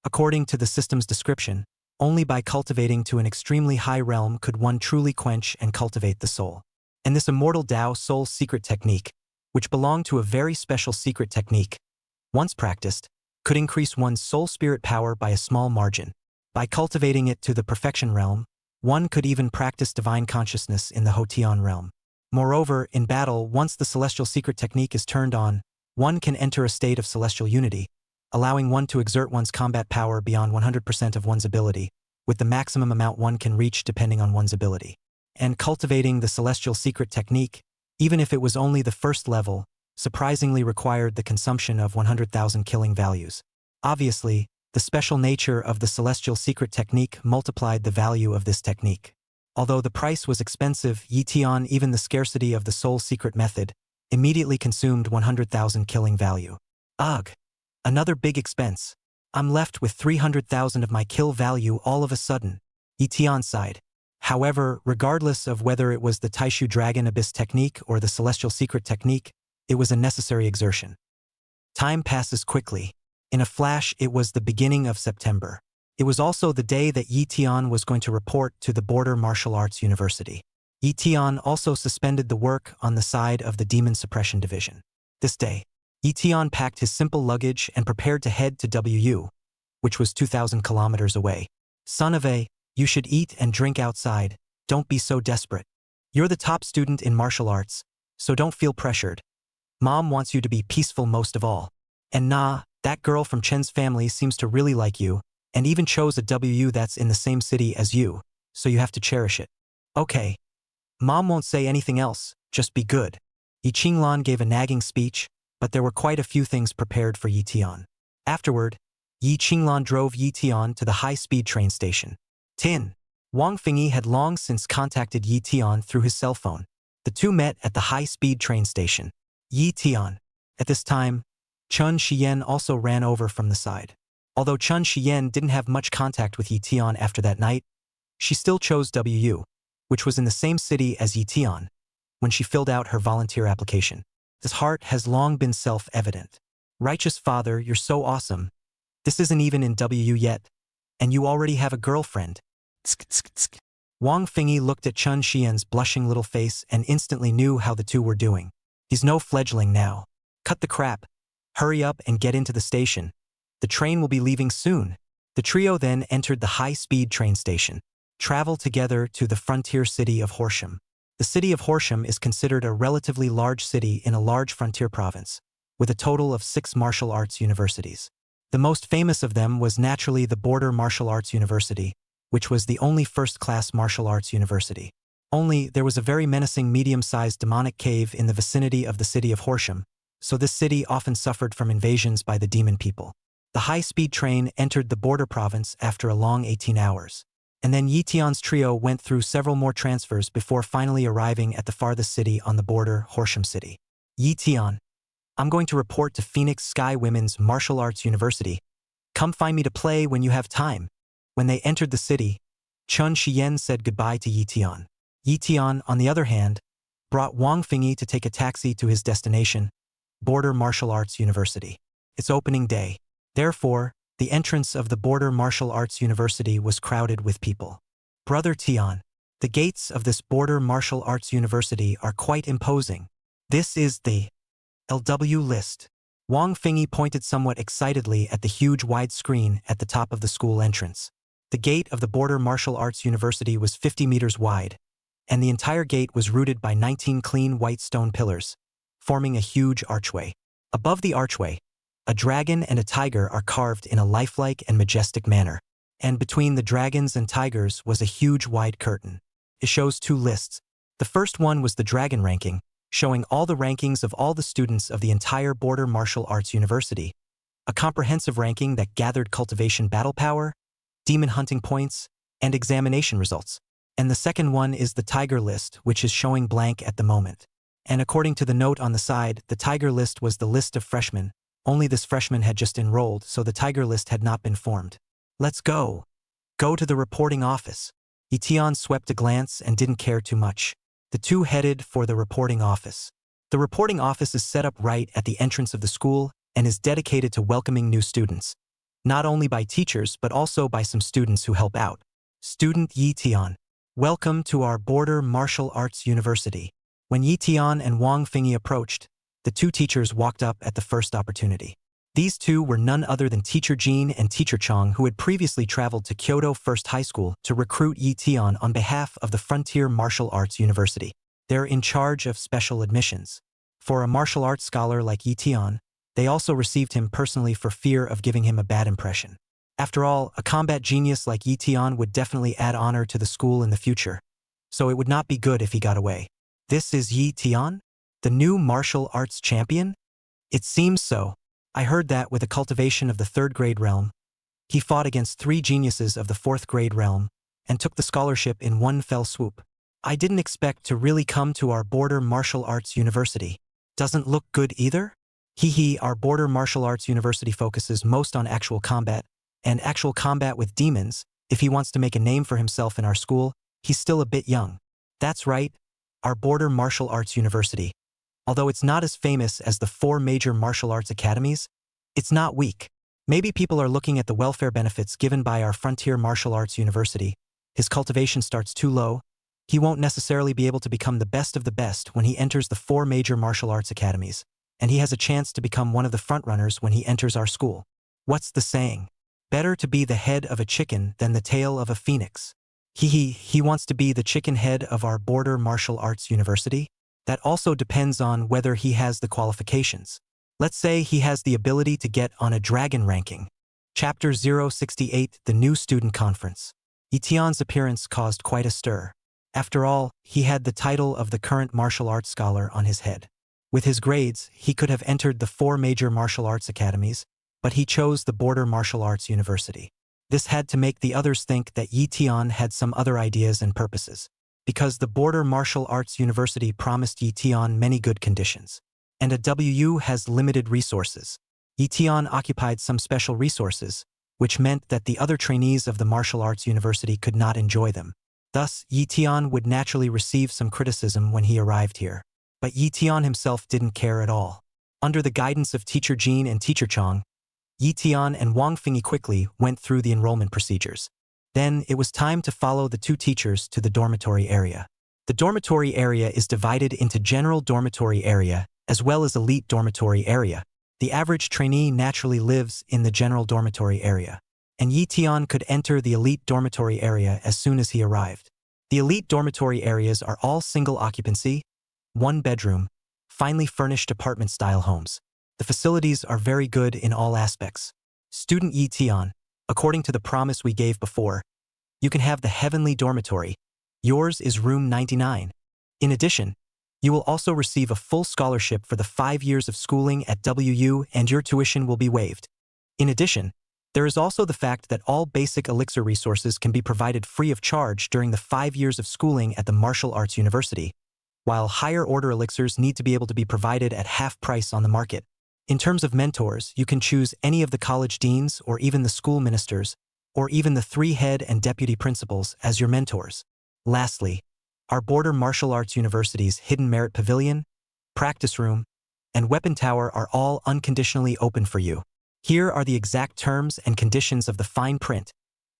According to the system's description, only by cultivating to an extremely high realm could one truly quench and cultivate the soul. And this immortal Tao Soul secret technique, which belonged to a very special secret technique, once practiced, could increase one's soul spirit power by a small margin. By cultivating it to the perfection realm, one could even practice divine consciousness in the Hotian realm. Moreover, in battle, once the celestial secret technique is turned on, one can enter a state of celestial unity, allowing one to exert one's combat power beyond 100% of one's ability, with the maximum amount one can reach depending on one's ability. And cultivating the celestial secret technique, even if it was only the first level, surprisingly required the consumption of 100,000 killing values. Obviously, the special nature of the celestial secret technique multiplied the value of this technique. Although the price was expensive, Lu Tian, even the scarcity of the soul secret method, immediately consumed 100,000 killing value. Ugh! Another big expense. I'm left with 300,000 of my kill value all of a sudden. Lu Tian sighed. However, regardless of whether it was the Taishu Dragon Abyss technique or the celestial secret technique, it was a necessary exertion. Time passes quickly. In a flash, it was the beginning of September. It was also the day that Yi Tian was going to report to the Border Martial Arts University. Yi Tian also suspended the work on the side of the Demon Suppression Division. This day, Yi Tian packed his simple luggage and prepared to head to WU, which was 2,000 kilometers away. Son of a, you should eat and drink outside, don't be so desperate. You're the top student in martial arts, so don't feel pressured. Mom wants you to be peaceful most of all. And nah, that girl from Chen's family seems to really like you, and even chose a WU that's in the same city as you, so you have to cherish it. Okay. Mom won't say anything else, just be good. Yi Qinglan gave a nagging speech, but there were quite a few things prepared for Yi Tian. Afterward, Yi Qinglan drove Yi Tian to the high-speed train station. Tin. Wang Fingyi had long since contacted Yi Tian through his cell phone. The two met at the high-speed train station. Yi Tian. At this time, Chun Shiyan also ran over from the side. Although Chun Shiyan didn't have much contact with Yi Tian after that night, she still chose WU, which was in the same city as Yi Tian, when she filled out her volunteer application. This heart has long been self-evident. Righteous Father, you're so awesome. This isn't even in WU yet, and you already have a girlfriend. Tsk, tsk, tsk. Wang Fingyi looked at Chun Shiyan's blushing little face and instantly knew how the two were doing. He's no fledgling now. Cut the crap. Hurry up and get into the station. The train will be leaving soon. The trio then entered the high-speed train station. Travel together to the frontier city of Horsham. The city of Horsham is considered a relatively large city in a large frontier province, with a total of 6 martial arts universities. The most famous of them was naturally the Border Martial Arts University, which was the only first-class martial arts university. Only, there was a very menacing medium-sized demonic cave in the vicinity of the city of Horsham, so this city often suffered from invasions by the demon people. The high-speed train entered the border province after a long 18 hours. And then Yi Tian's trio went through several more transfers before finally arriving at the farthest city on the border, Horsham City. Yi Tian. I'm going to report to Phoenix Sky Women's Martial Arts University. Come find me to play when you have time. When they entered the city, Chun Shiyan said goodbye to Yi Tian. Yi Tian, on the other hand, brought Wang Fingyi to take a taxi to his destination, Border Martial Arts University. It's opening day. Therefore, the entrance of the Border Martial Arts University was crowded with people. Brother Tian, the gates of this Border Martial Arts University are quite imposing. This is the LW list. Wang Fingyi pointed somewhat excitedly at the huge wide screen at the top of the school entrance. The gate of the Border Martial Arts University was 50 meters wide, and the entire gate was rooted by 19 clean white stone pillars, forming a huge archway. Above the archway, a dragon and a tiger are carved in a lifelike and majestic manner, and between the dragons and tigers was a huge wide curtain. It shows 2 lists. The first one was the dragon ranking, showing all the rankings of all the students of the entire Border Martial Arts University, a comprehensive ranking that gathered cultivation battle power, demon hunting points, and examination results. And the second one is the tiger list, which is showing blank at the moment. And according to the note on the side, the tiger list was the list of freshmen. Only this freshman had just enrolled, so the tiger list had not been formed. Let's go. Go to the reporting office. Yi Tian swept a glance and didn't care too much. The two headed for the reporting office. The reporting office is set up right at the entrance of the school and is dedicated to welcoming new students, not only by teachers but also by some students who help out. Student Yi Tian, welcome to our Border Martial Arts University. When Yi Tian and Wang Fingyi approached, the 2 teachers walked up at the first opportunity. These 2 were none other than Teacher Jin and Teacher Chong, who had previously traveled to Kyoto First High School to recruit Yi Tian on behalf of the Frontier Martial Arts University. They're in charge of special admissions. For a martial arts scholar like Yi Tian, they also received him personally for fear of giving him a bad impression. After all, a combat genius like Yi Tian would definitely add honor to the school in the future, so it would not be good if he got away. This is Yi Tian? The new martial arts champion? It seems so. I heard that with a cultivation of the 3rd grade realm, he fought against 3 geniuses of the 4th grade realm and took the scholarship in one fell swoop. I didn't expect to really come to our Border Martial Arts University. Doesn't look good either? Our Border Martial Arts University focuses most on actual combat, and actual combat with demons. If he wants to make a name for himself in our school, he's still a bit young. That's right, our Border Martial Arts University. Although it's not as famous as the 4 major martial arts academies, it's not weak. Maybe people are looking at the welfare benefits given by our frontier martial arts university. His cultivation starts too low. He won't necessarily be able to become the best of the best when he enters the 4 major martial arts academies, and he has a chance to become one of the frontrunners when he enters our school. What's the saying? Better to be the head of a chicken than the tail of a phoenix. He wants to be the chicken head of our border martial arts university? That also depends on whether he has the qualifications. Let's say he has the ability to get on a dragon ranking. Chapter 068, The New Student Conference. Lu Tian's appearance caused quite a stir. After all, he had the title of the current martial arts scholar on his head. With his grades, he could have entered the 4 major martial arts academies, but he chose the border martial arts university. This had to make the others think that Lu Tian had some other ideas and purposes, because the border martial arts university promised Lu Tian many good conditions. And a WU has limited resources. Lu Tian occupied some special resources, which meant that the other trainees of the martial arts university could not enjoy them. Thus, Lu Tian would naturally receive some criticism when he arrived here. But Lu Tian himself didn't care at all. Under the guidance of Teacher Jean and Teacher Chong, Lu Tian and Wang Fingyi quickly went through the enrollment procedures. Then it was time to follow the 2 teachers to the dormitory area. The dormitory area is divided into general dormitory area as well as elite dormitory area. The average trainee naturally lives in the general dormitory area, and Lu Tian could enter the elite dormitory area as soon as he arrived. The elite dormitory areas are all single occupancy, 1 bedroom, finely furnished apartment-style homes. The facilities are very good in all aspects. Student Lu Tian, according to the promise we gave before, you can have the heavenly dormitory. Yours is room 99. In addition, you will also receive a full scholarship for the 5 years of schooling at WU, and your tuition will be waived. In addition, there is also the fact that all basic elixir resources can be provided free of charge during the 5 years of schooling at the martial arts university, while higher order elixirs need to be able to be provided at half price on the market. In terms of mentors, you can choose any of the college deans or even the school ministers, or even the 3 head and deputy principals as your mentors. Lastly, our border martial arts university's hidden merit pavilion, practice room, and weapon tower are all unconditionally open for you. Here are the exact terms and conditions of the fine print.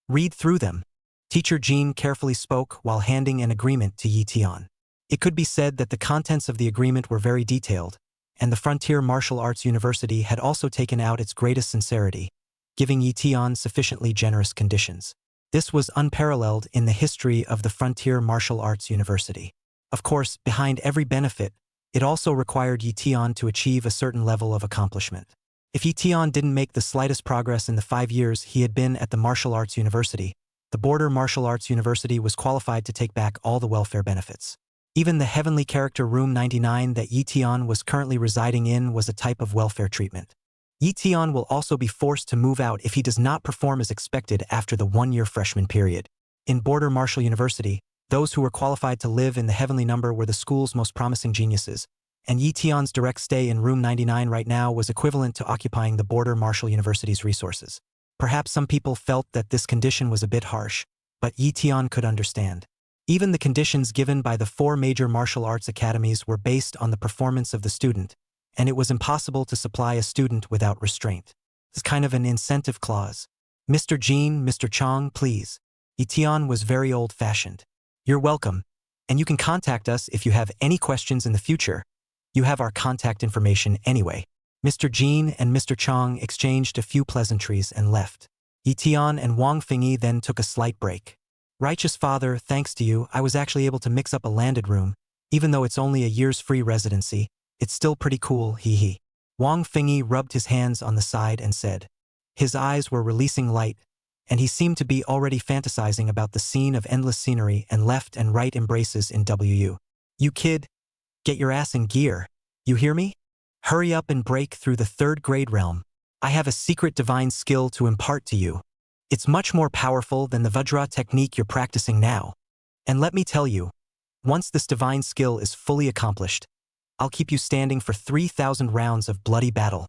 Read through them. Teacher Jean carefully spoke while handing an agreement to Lu Tian. It could be said that the contents of the agreement were very detailed, and the Frontier Martial Arts University had also taken out its greatest sincerity, giving Lu Tian sufficiently generous conditions. This was unparalleled in the history of the Frontier Martial Arts University. Of course, behind every benefit, it also required Lu Tian to achieve a certain level of accomplishment. If Lu Tian didn't make the slightest progress in the 5 years he had been at the Martial Arts University, the Border Martial Arts University was qualified to take back all the welfare benefits. Even the heavenly character room 99 that Lu Tian was currently residing in was a type of welfare treatment. Lu Tian will also be forced to move out if he does not perform as expected after the 1-year freshman period. In Border Martial University, those who were qualified to live in the heavenly number were the school's most promising geniuses, and Lu Tian's direct stay in room 99 right now was equivalent to occupying the Border Martial University's resources. Perhaps some people felt that this condition was a bit harsh, but Lu Tian could understand. Even the conditions given by the 4 major martial arts academies were based on the performance of the student, and it was impossible to supply a student without restraint. It's kind of an incentive clause. Mr. Jean, Mr. Chong, please. Lu Tian was very old-fashioned. You're welcome, and you can contact us if you have any questions in the future. You have our contact information anyway. Mr. Jean and Mr. Chong exchanged a few pleasantries and left. Lu Tian and Wang Fingyi then took a slight break. Righteous Father, thanks to you, I was actually able to mix up a landed room. Even though it's only a year's free residency, it's still pretty cool, hee hee. Wang Fingyi rubbed his hands on the side and said. His eyes were releasing light, and he seemed to be already fantasizing about the scene of endless scenery and left and right embraces in WU. You kid, get your ass in gear. You hear me? Hurry up and break through the 3rd grade realm. I have a secret divine skill to impart to you. It's much more powerful than the Vajra technique you're practicing now. And let me tell you, once this divine skill is fully accomplished, I'll keep you standing for 3,000 rounds of bloody battle.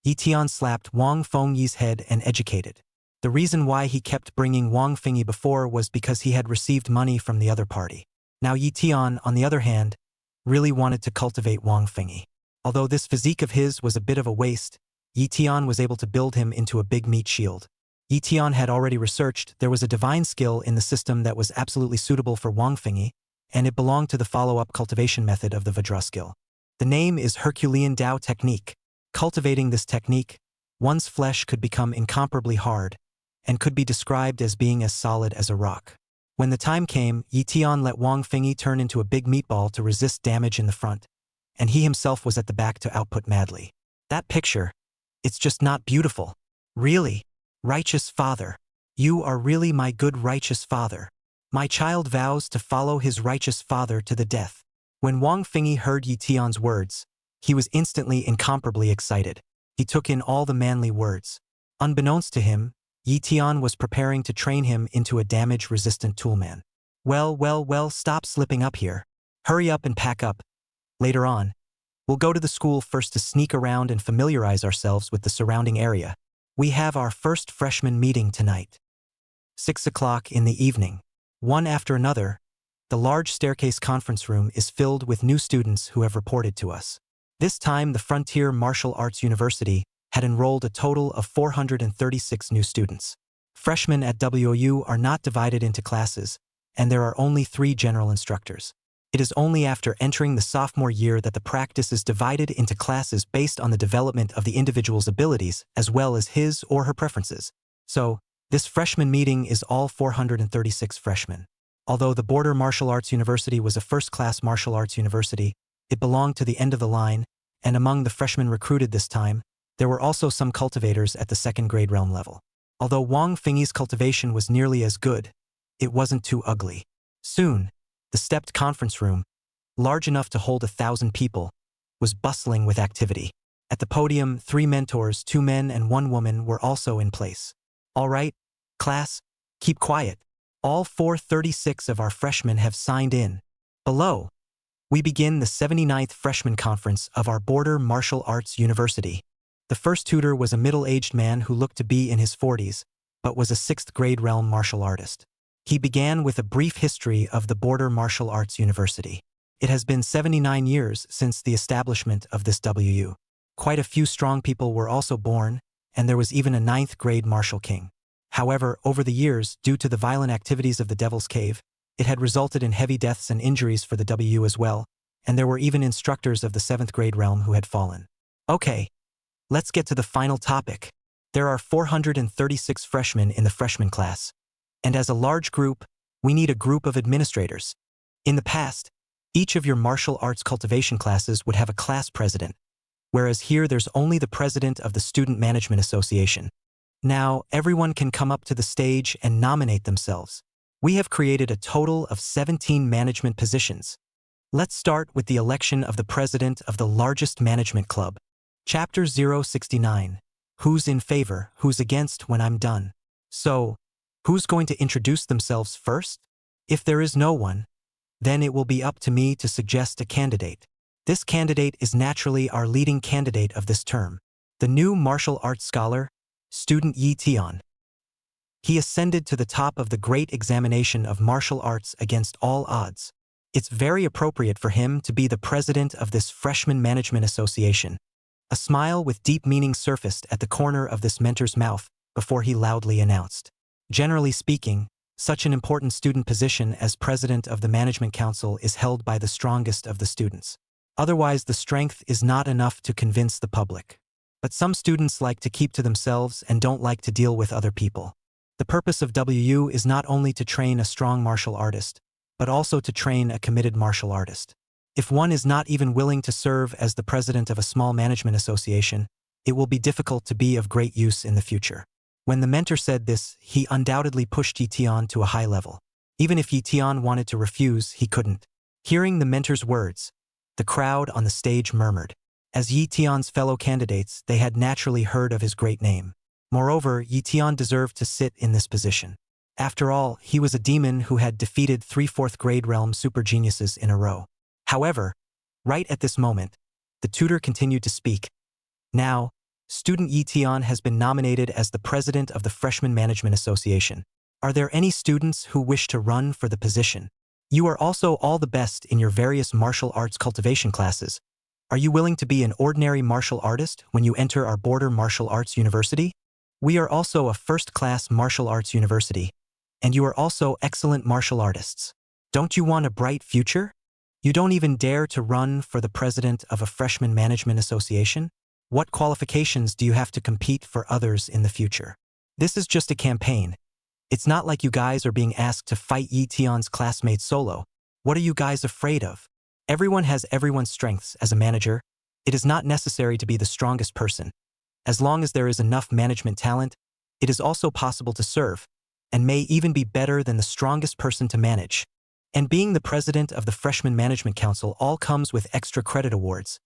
Lu Tian slapped Wang Fengyi's head and educated. The reason why he kept bringing Wang Fingyi before was because he had received money from the other party. Now Lu Tian, on the other hand, really wanted to cultivate Wang Fingyi. Although this physique of his was a bit of a waste, Yi Tian was able to build him into a big meat shield. Yi Tian had already researched there was a divine skill in the system that was absolutely suitable for Wang Fengyi, and it belonged to the follow-up cultivation method of the Vajra skill. The name is Herculean Dao Technique. Cultivating this technique, one's flesh could become incomparably hard, and could be described as being as solid as a rock. When the time came, Yi Tian let Wang Fengyi turn into a big meatball to resist damage in the front, and he himself was at the back to output madly. That picture, it's just not beautiful. Really? Righteous father. You are really my good righteous father. My child vows to follow his righteous father to the death. When Wang Fengyi heard Yi Tian's words, he was instantly incomparably excited. He took in all the manly words. Unbeknownst to him, Yi Tian was preparing to train him into a damage-resistant toolman. Well, stop slipping up here. Hurry up and pack up. Later on, we'll go to the school first to sneak around and familiarize ourselves with the surrounding area. We have our first freshman meeting tonight. 6 o'clock in the evening. One after another, the large staircase conference room is filled with new students who have reported to us. This time, the Frontier Martial Arts University had enrolled a total of 436 new students. Freshmen at WOU are not divided into classes, and there are only 3 general instructors. It is only after entering the sophomore year that the practice is divided into classes based on the development of the individual's abilities as well as his or her preferences. So, this freshman meeting is all 436 freshmen. Although the Border Martial Arts University was a first-class martial arts university, it belonged to the end of the line, and among the freshmen recruited this time, there were also some cultivators at the second-grade realm level. Although Wang Fengyi's cultivation was nearly as good, it wasn't too ugly. Soon, the stepped conference room, large enough to hold 1,000 people, was bustling with activity. At the podium, 3 mentors, 2 men and 1 woman were also in place. All right, class, keep quiet. All 436 of our freshmen have signed in. Below, we begin the 79th freshman conference of our Border Martial Arts University. The first tutor was a middle-aged man who looked to be in his 40s, but was a 6th-grade realm martial artist. He began with a brief history of the Border Martial Arts University. It has been 79 years since the establishment of this WU. Quite a few strong people were also born, and there was even a 9th-grade martial king. However, over the years, due to the violent activities of the Devil's Cave, it had resulted in heavy deaths and injuries for the WU as well, and there were even instructors of the 7th-grade realm who had fallen. Okay, let's get to the final topic. There are 436 freshmen in the freshman class, and as a large group, we need a group of administrators. In the past, each of your martial arts cultivation classes would have a class president, whereas here there's only the president of the Student Management Association. Now, everyone can come up to the stage and nominate themselves. We have created a total of 17 management positions. Let's start with the election of the president of the largest management club. Chapter 069. Who's in favor, who's against when I'm done? So, who's going to introduce themselves first? If there is no one, then it will be up to me to suggest a candidate. This candidate is naturally our leading candidate of this term, the new martial arts scholar, student Yi Tian. He ascended to the top of the great examination of martial arts against all odds. It's very appropriate for him to be the president of this freshman management association. A smile with deep meaning surfaced at the corner of this mentor's mouth before he loudly announced. Generally speaking, such an important student position as president of the management council is held by the strongest of the students. Otherwise, the strength is not enough to convince the public. But some students like to keep to themselves and don't like to deal with other people. The purpose of WU is not only to train a strong martial artist, but also to train a committed martial artist. If one is not even willing to serve as the president of a small management association, it will be difficult to be of great use in the future. When the mentor said this, he undoubtedly pushed Yi Tian to a high level. Even if Yi Tian wanted to refuse, he couldn't. Hearing the mentor's words, the crowd on the stage murmured. As Yi Tian's fellow candidates, they had naturally heard of his great name. Moreover, Yi Tian deserved to sit in this position. After all, he was a demon who had defeated 3 4th-grade realm super geniuses in a row. However, right at this moment, the tutor continued to speak. Now, student Yi Tian has been nominated as the president of the Freshman Management Association. Are there any students who wish to run for the position? You are also all the best in your various martial arts cultivation classes. Are you willing to be an ordinary martial artist when you enter our border martial arts university? We are also a first-class martial arts university, and you are also excellent martial artists. Don't you want a bright future? You don't even dare to run for the president of a freshman management association? What qualifications do you have to compete for others in the future? This is just a campaign. It's not like you guys are being asked to fight Yi Tian's classmates solo. What are you guys afraid of? Everyone has everyone's strengths as a manager. It is not necessary to be the strongest person. As long as there is enough management talent, it is also possible to serve, and may even be better than the strongest person to manage. And being the president of the Freshman Management Council all comes with extra credit awards,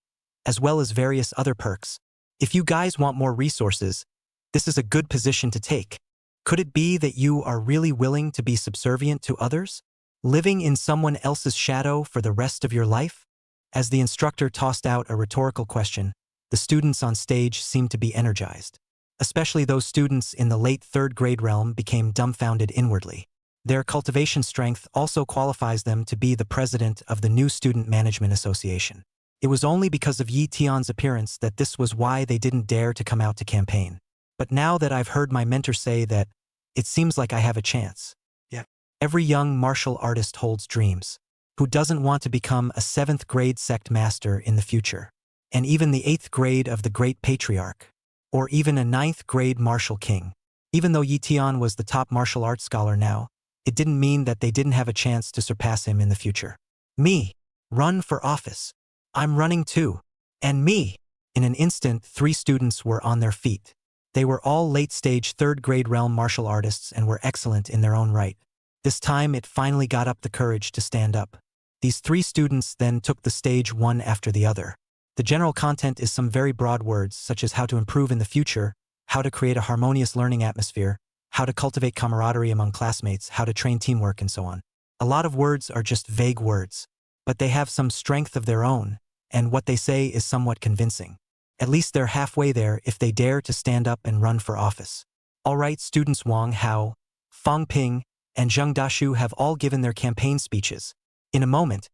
as well as various other perks. If you guys want more resources, this is a good position to take. Could it be that you are really willing to be subservient to others? Living in someone else's shadow for the rest of your life? As the instructor tossed out a rhetorical question, the students on stage seemed to be energized. Especially those students in the late third grade realm became dumbfounded inwardly. Their cultivation strength also qualifies them to be the president of the new Student Management Association. It was only because of Yi Tian's appearance that this was why they didn't dare to come out to campaign. But now that I've heard my mentor say that, it seems like I have a chance. Yeah. Every young martial artist holds dreams. Who doesn't want to become a 7th grade sect master in the future? And even the 8th grade of the Great Patriarch? Or even a 9th grade martial king? Even though Yi Tian was the top martial arts scholar now, it didn't mean that they didn't have a chance to surpass him in the future. Me. Run for office. I'm running too. And me. In an instant, 3 students were on their feet. They were all late-stage 3rd grade realm martial artists and were excellent in their own right. This time it finally got up the courage to stand up. These 3 students then took the stage one after the other. The general content is some very broad words such as how to improve in the future, how to create a harmonious learning atmosphere, how to cultivate camaraderie among classmates, how to train teamwork, and so on. A lot of words are just vague words, but they have some strength of their own, and what they say is somewhat convincing. At least they're halfway there if they dare to stand up and run for office. Alright, students Wang Hao, Fang Ping, and Zheng Dashu have all given their campaign speeches. In a moment,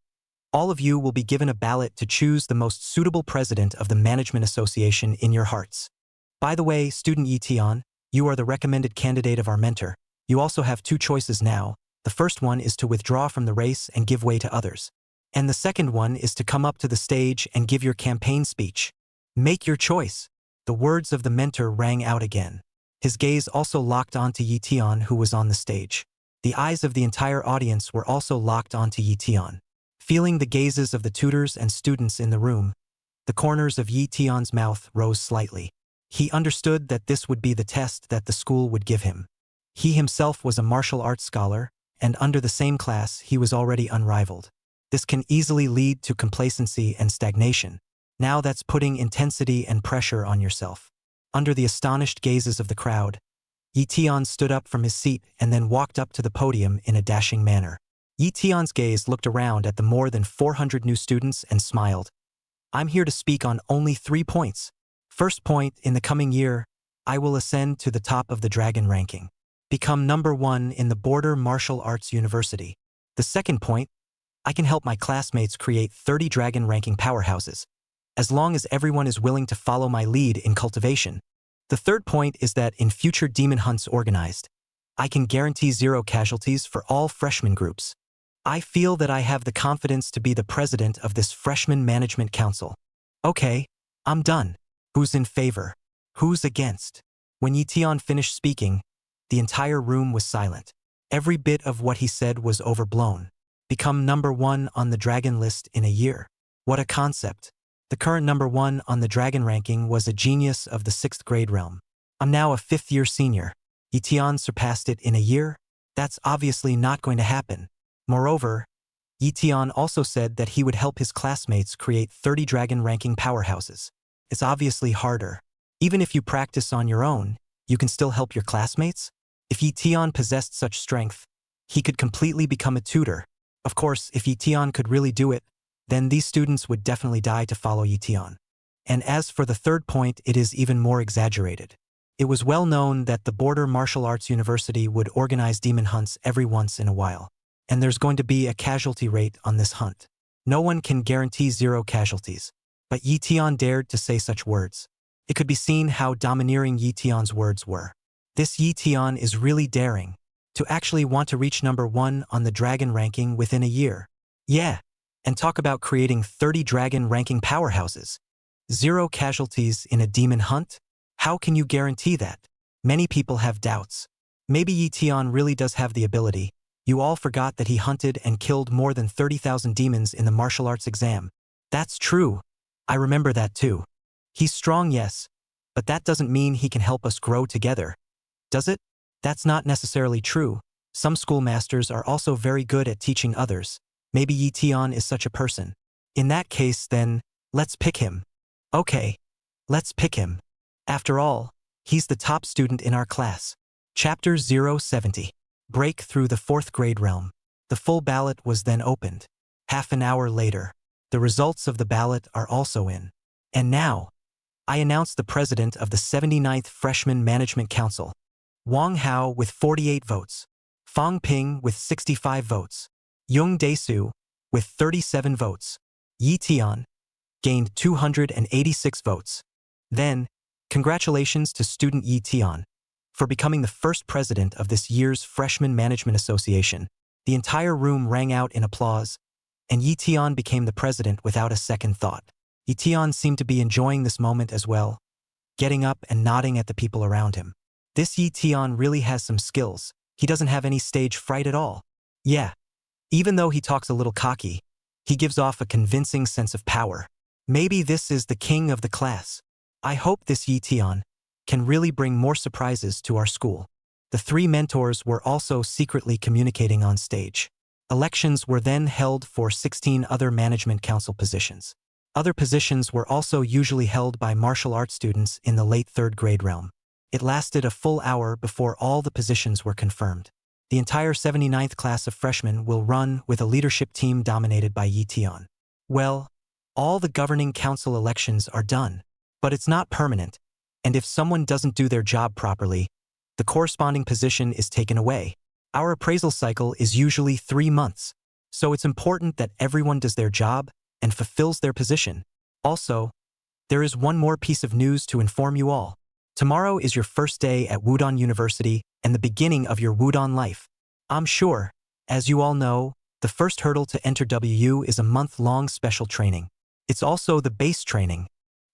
all of you will be given a ballot to choose the most suitable president of the Management Association in your hearts. By the way, student Yi Tian, you are the recommended candidate of our mentor. You also have 2 choices now. The first one is to withdraw from the race and give way to others. And the second one is to come up to the stage and give your campaign speech. Make your choice. The words of the mentor rang out again. His gaze also locked onto Yi Tian, who was on the stage. The eyes of the entire audience were also locked onto Yi Tian. Feeling the gazes of the tutors and students in the room, the corners of Yi Tian's mouth rose slightly. He understood that this would be the test that the school would give him. He himself was a martial arts scholar, and under the same class he was already unrivaled. This can easily lead to complacency and stagnation. Now that's putting intensity and pressure on yourself. Under the astonished gazes of the crowd, Yi Tian stood up from his seat and then walked up to the podium in a dashing manner. Yi Tian's gaze looked around at the more than 400 new students and smiled. I'm here to speak on only 3 points. First point, in the coming year, I will ascend to the top of the dragon ranking. Become number 1 in the Border Martial Arts University. The second point, I can help my classmates create 30 dragon ranking powerhouses, as long as everyone is willing to follow my lead in cultivation. The third point is that in future demon hunts organized, I can guarantee 0 casualties for all freshman groups. I feel that I have the confidence to be the president of this freshman management council. Okay, I'm done. Who's in favor? Who's against? When Yi Tian finished speaking, the entire room was silent. Every bit of what he said was overblown. Become number 1 on the dragon list in a year. What a concept. The current number 1 on the dragon ranking was a genius of the 6th grade realm. I'm now a 5th-year senior. Yi Tian surpassed it in a year? That's obviously not going to happen. Moreover, Yi Tian also said that he would help his classmates create 30 dragon ranking powerhouses. It's obviously harder. Even if you practice on your own, you can still help your classmates? If Yi Tian possessed such strength, he could completely become a tutor. Of course, if Yi Tian could really do it, then these students would definitely die to follow Yi Tian. And as for the third point, it is even more exaggerated. It was well known that the Border Martial Arts University would organize demon hunts every once in a while. And there's going to be a casualty rate on this hunt. No one can guarantee 0 casualties. But Yi Tian dared to say such words. It could be seen how domineering Yi Tian's words were. This Yi Tian is really daring. To actually want to reach number 1 on the dragon ranking within a year. Yeah. And talk about creating 30 dragon ranking powerhouses. 0 casualties in a demon hunt? How can you guarantee that? Many people have doubts. Maybe Yi Tian really does have the ability. You all forgot that he hunted and killed more than 30,000 demons in the martial arts exam. That's true. I remember that too. He's strong, yes, but that doesn't mean he can help us grow together. Does it? That's not necessarily true. Some schoolmasters are also very good at teaching others. Maybe Yi Tian is such a person. In that case, then, let's pick him. Okay, let's pick him. After all, he's the top student in our class. Chapter 070. Break through the 4th grade realm. The full ballot was then opened. Half an hour later, the results of the ballot are also in. And now, I announce the president of the 79th Freshman Management Council. Wang Hao with 48 votes. Fang Ping with 65 votes. Yung Daesu with 37 votes. Yi Tian gained 286 votes. Then, congratulations to student Yi Tian for becoming the first president of this year's Freshman Management Association. The entire room rang out in applause, and Yi Tian became the president without a second thought. Yi Tian seemed to be enjoying this moment as well, getting up and nodding at the people around him. This Yi Tian really has some skills. He doesn't have any stage fright at all. Yeah. Even though he talks a little cocky, he gives off a convincing sense of power. Maybe this is the king of the class. I hope this Yi Tian can really bring more surprises to our school. The 3 mentors were also secretly communicating on stage. Elections were then held for 16 other management council positions. Other positions were also usually held by martial arts students in the late 3rd grade realm. It lasted a full hour before all the positions were confirmed. The entire 79th class of freshmen will run with a leadership team dominated by Yi Tian. Well, all the governing council elections are done, but it's not permanent, and if someone doesn't do their job properly, the corresponding position is taken away. Our appraisal cycle is usually 3 months, so it's important that everyone does their job and fulfills their position. Also, there is one more piece of news to inform you all. Tomorrow is your first day at Wudong University and the beginning of your Wudong life. I'm sure, as you all know, the first hurdle to enter WU is a month-long special training. It's also the base training.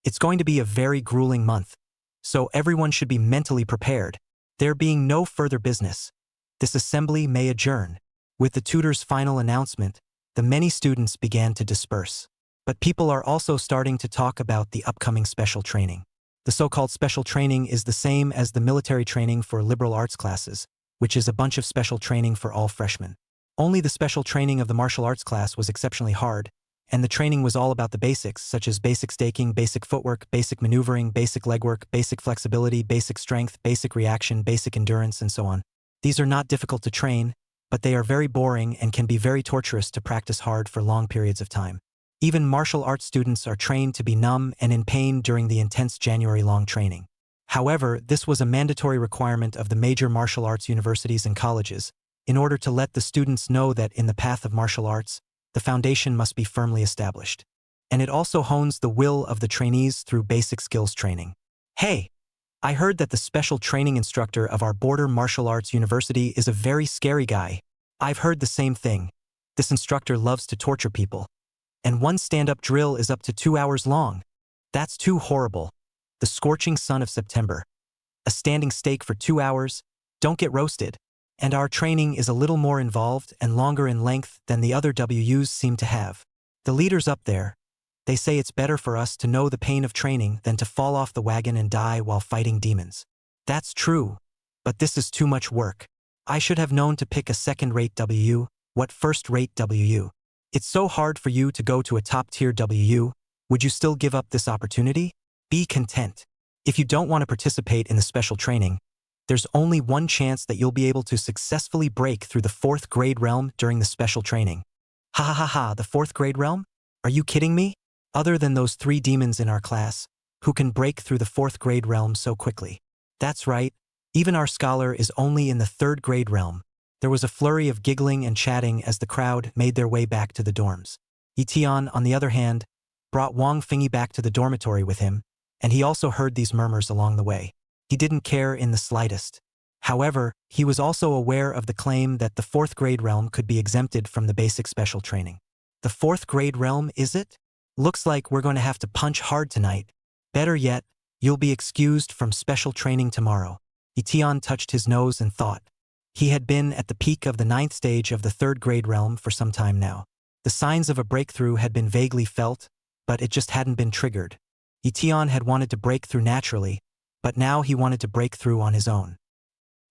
It's going to be a very grueling month, so everyone should be mentally prepared. There being no further business, this assembly may adjourn. With the tutor's final announcement, the many students began to disperse. But people are also starting to talk about the upcoming special training. The so-called special training is the same as the military training for liberal arts classes, which is a bunch of special training for all freshmen. Only the special training of the martial arts class was exceptionally hard, and the training was all about the basics, such as basic staking, basic footwork, basic maneuvering, basic legwork, basic flexibility, basic strength, basic reaction, basic endurance, and so on. These are not difficult to train, but they are very boring and can be very torturous to practice hard for long periods of time. Even martial arts students are trained to be numb and in pain during the intense January-long training. However, this was a mandatory requirement of the major martial arts universities and colleges, in order to let the students know that in the path of martial arts, the foundation must be firmly established. And it also hones the will of the trainees through basic skills training. Hey! I heard that the special training instructor of our border martial arts university is a very scary guy. I've heard the same thing. This instructor loves to torture people. And one stand-up drill is up to 2 hours long. That's too horrible. The scorching sun of September. A standing steak for 2 hours? Don't get roasted. And our training is a little more involved and longer in length than the other WUs seem to have. The leaders up there, they say it's better for us to know the pain of training than to fall off the wagon and die while fighting demons. That's true, but this is too much work. I should have known to pick a second-rate WU. What first-rate WU? It's so hard for you to go to a top-tier WU. Would you still give up this opportunity? Be content. If you don't want to participate in the special training, there's only one chance that you'll be able to successfully break through the 4th grade realm during the special training. Ha ha ha ha, the 4th grade realm? Are you kidding me? Other than those 3 demons in our class, who can break through the 4th grade realm so quickly? That's right, even our scholar is only in the 3rd grade realm. There was a flurry of giggling and chatting as the crowd made their way back to the dorms. Yi Tian, on the other hand, brought Wang Fingyi back to the dormitory with him, and he also heard these murmurs along the way. He didn't care in the slightest. However, he was also aware of the claim that the 4th grade realm could be exempted from the basic special training. The 4th grade realm, is it? Looks like we're going to have to punch hard tonight. Better yet, you'll be excused from special training tomorrow. Lu Tian touched his nose and thought. He had been at the peak of the 9th stage of the 3rd grade realm for some time now. The signs of a breakthrough had been vaguely felt, but it just hadn't been triggered. Lu Tian had wanted to break through naturally, but now he wanted to break through on his own.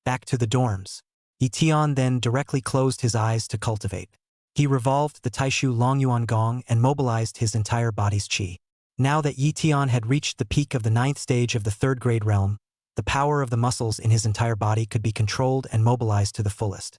Back to the dorms. Lu Tian then directly closed his eyes to cultivate. He revolved the Taishu Longyuan Gong and mobilized his entire body's qi. Now that Lu Tian had reached the peak of the 9th stage of the 3rd grade realm, the power of the muscles in his entire body could be controlled and mobilized to the fullest.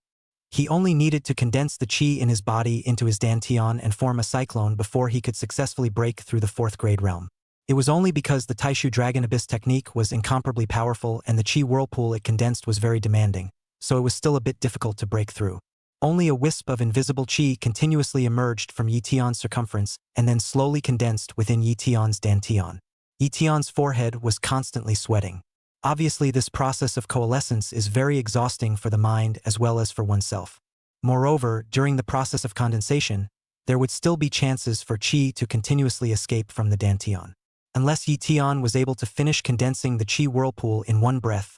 He only needed to condense the qi in his body into his dantian and form a cyclone before he could successfully break through the 4th grade realm. It was only because the Taishu Dragon Abyss technique was incomparably powerful and the qi whirlpool it condensed was very demanding, so it was still a bit difficult to break through. Only a wisp of invisible qi continuously emerged from Lu Tian's circumference and then slowly condensed within Lu Tian's dantian. Lu Tian's forehead was constantly sweating. Obviously, this process of coalescence is very exhausting for the mind as well as for oneself. Moreover, during the process of condensation, there would still be chances for qi to continuously escape from the dantian. Unless Lu Tian was able to finish condensing the qi whirlpool in one breath,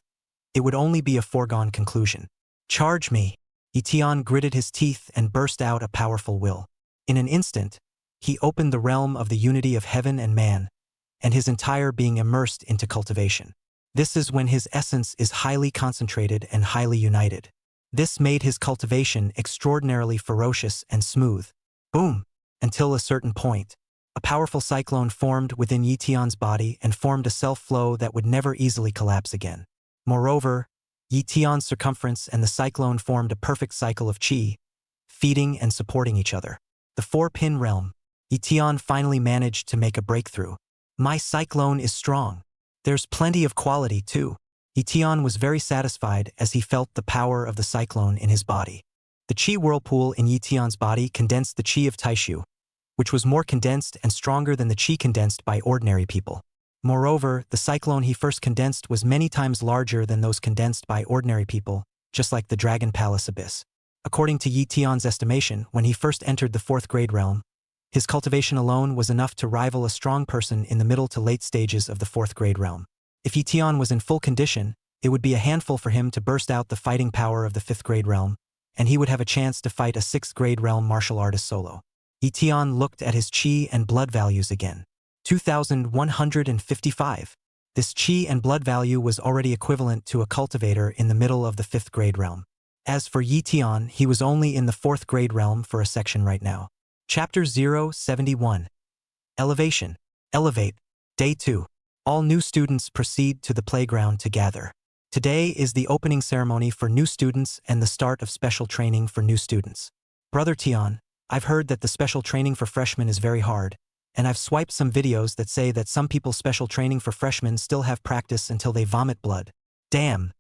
it would only be a foregone conclusion. Charge me! Lu Tian gritted his teeth and burst out a powerful will. In an instant, he opened the realm of the unity of heaven and man, and his entire being immersed into cultivation. This is when his essence is highly concentrated and highly united. This made his cultivation extraordinarily ferocious and smooth. Boom! Until a certain point, a powerful cyclone formed within Lu Tian's body and formed a self-flow that would never easily collapse again. Moreover, Lu Tian's circumference and the cyclone formed a perfect cycle of qi, feeding and supporting each other. The 4-pin realm. Lu Tian finally managed to make a breakthrough. My cyclone is strong. There's plenty of quality too. Lu Tian was very satisfied as he felt the power of the cyclone in his body. The qi whirlpool in Lu Tian's body condensed the qi of Taishu, which was more condensed and stronger than the qi condensed by ordinary people. Moreover, the cyclone he first condensed was many times larger than those condensed by ordinary people, just like the Dragon Palace Abyss. According to Lu Tian's estimation, when he first entered the 4th grade realm, his cultivation alone was enough to rival a strong person in the middle to late stages of the 4th grade realm. If Lu Tian was in full condition, it would be a handful for him to burst out the fighting power of the 5th grade realm, and he would have a chance to fight a 6th grade realm martial artist solo. Lu Tian looked at his qi and blood values again. 2,155. This qi and blood value was already equivalent to a cultivator in the middle of the 5th grade realm. As for Lu Tian, he was only in the 4th grade realm for a section right now. Chapter 071. Elevation. Elevate. Day 2. All new students proceed to the playground to gather. Today is the opening ceremony for new students and the start of special training for new students. Brother Tian, I've heard that the special training for freshmen is very hard, and I've swiped some videos that say that some people's special training for freshmen still have practice until they vomit blood. Damn.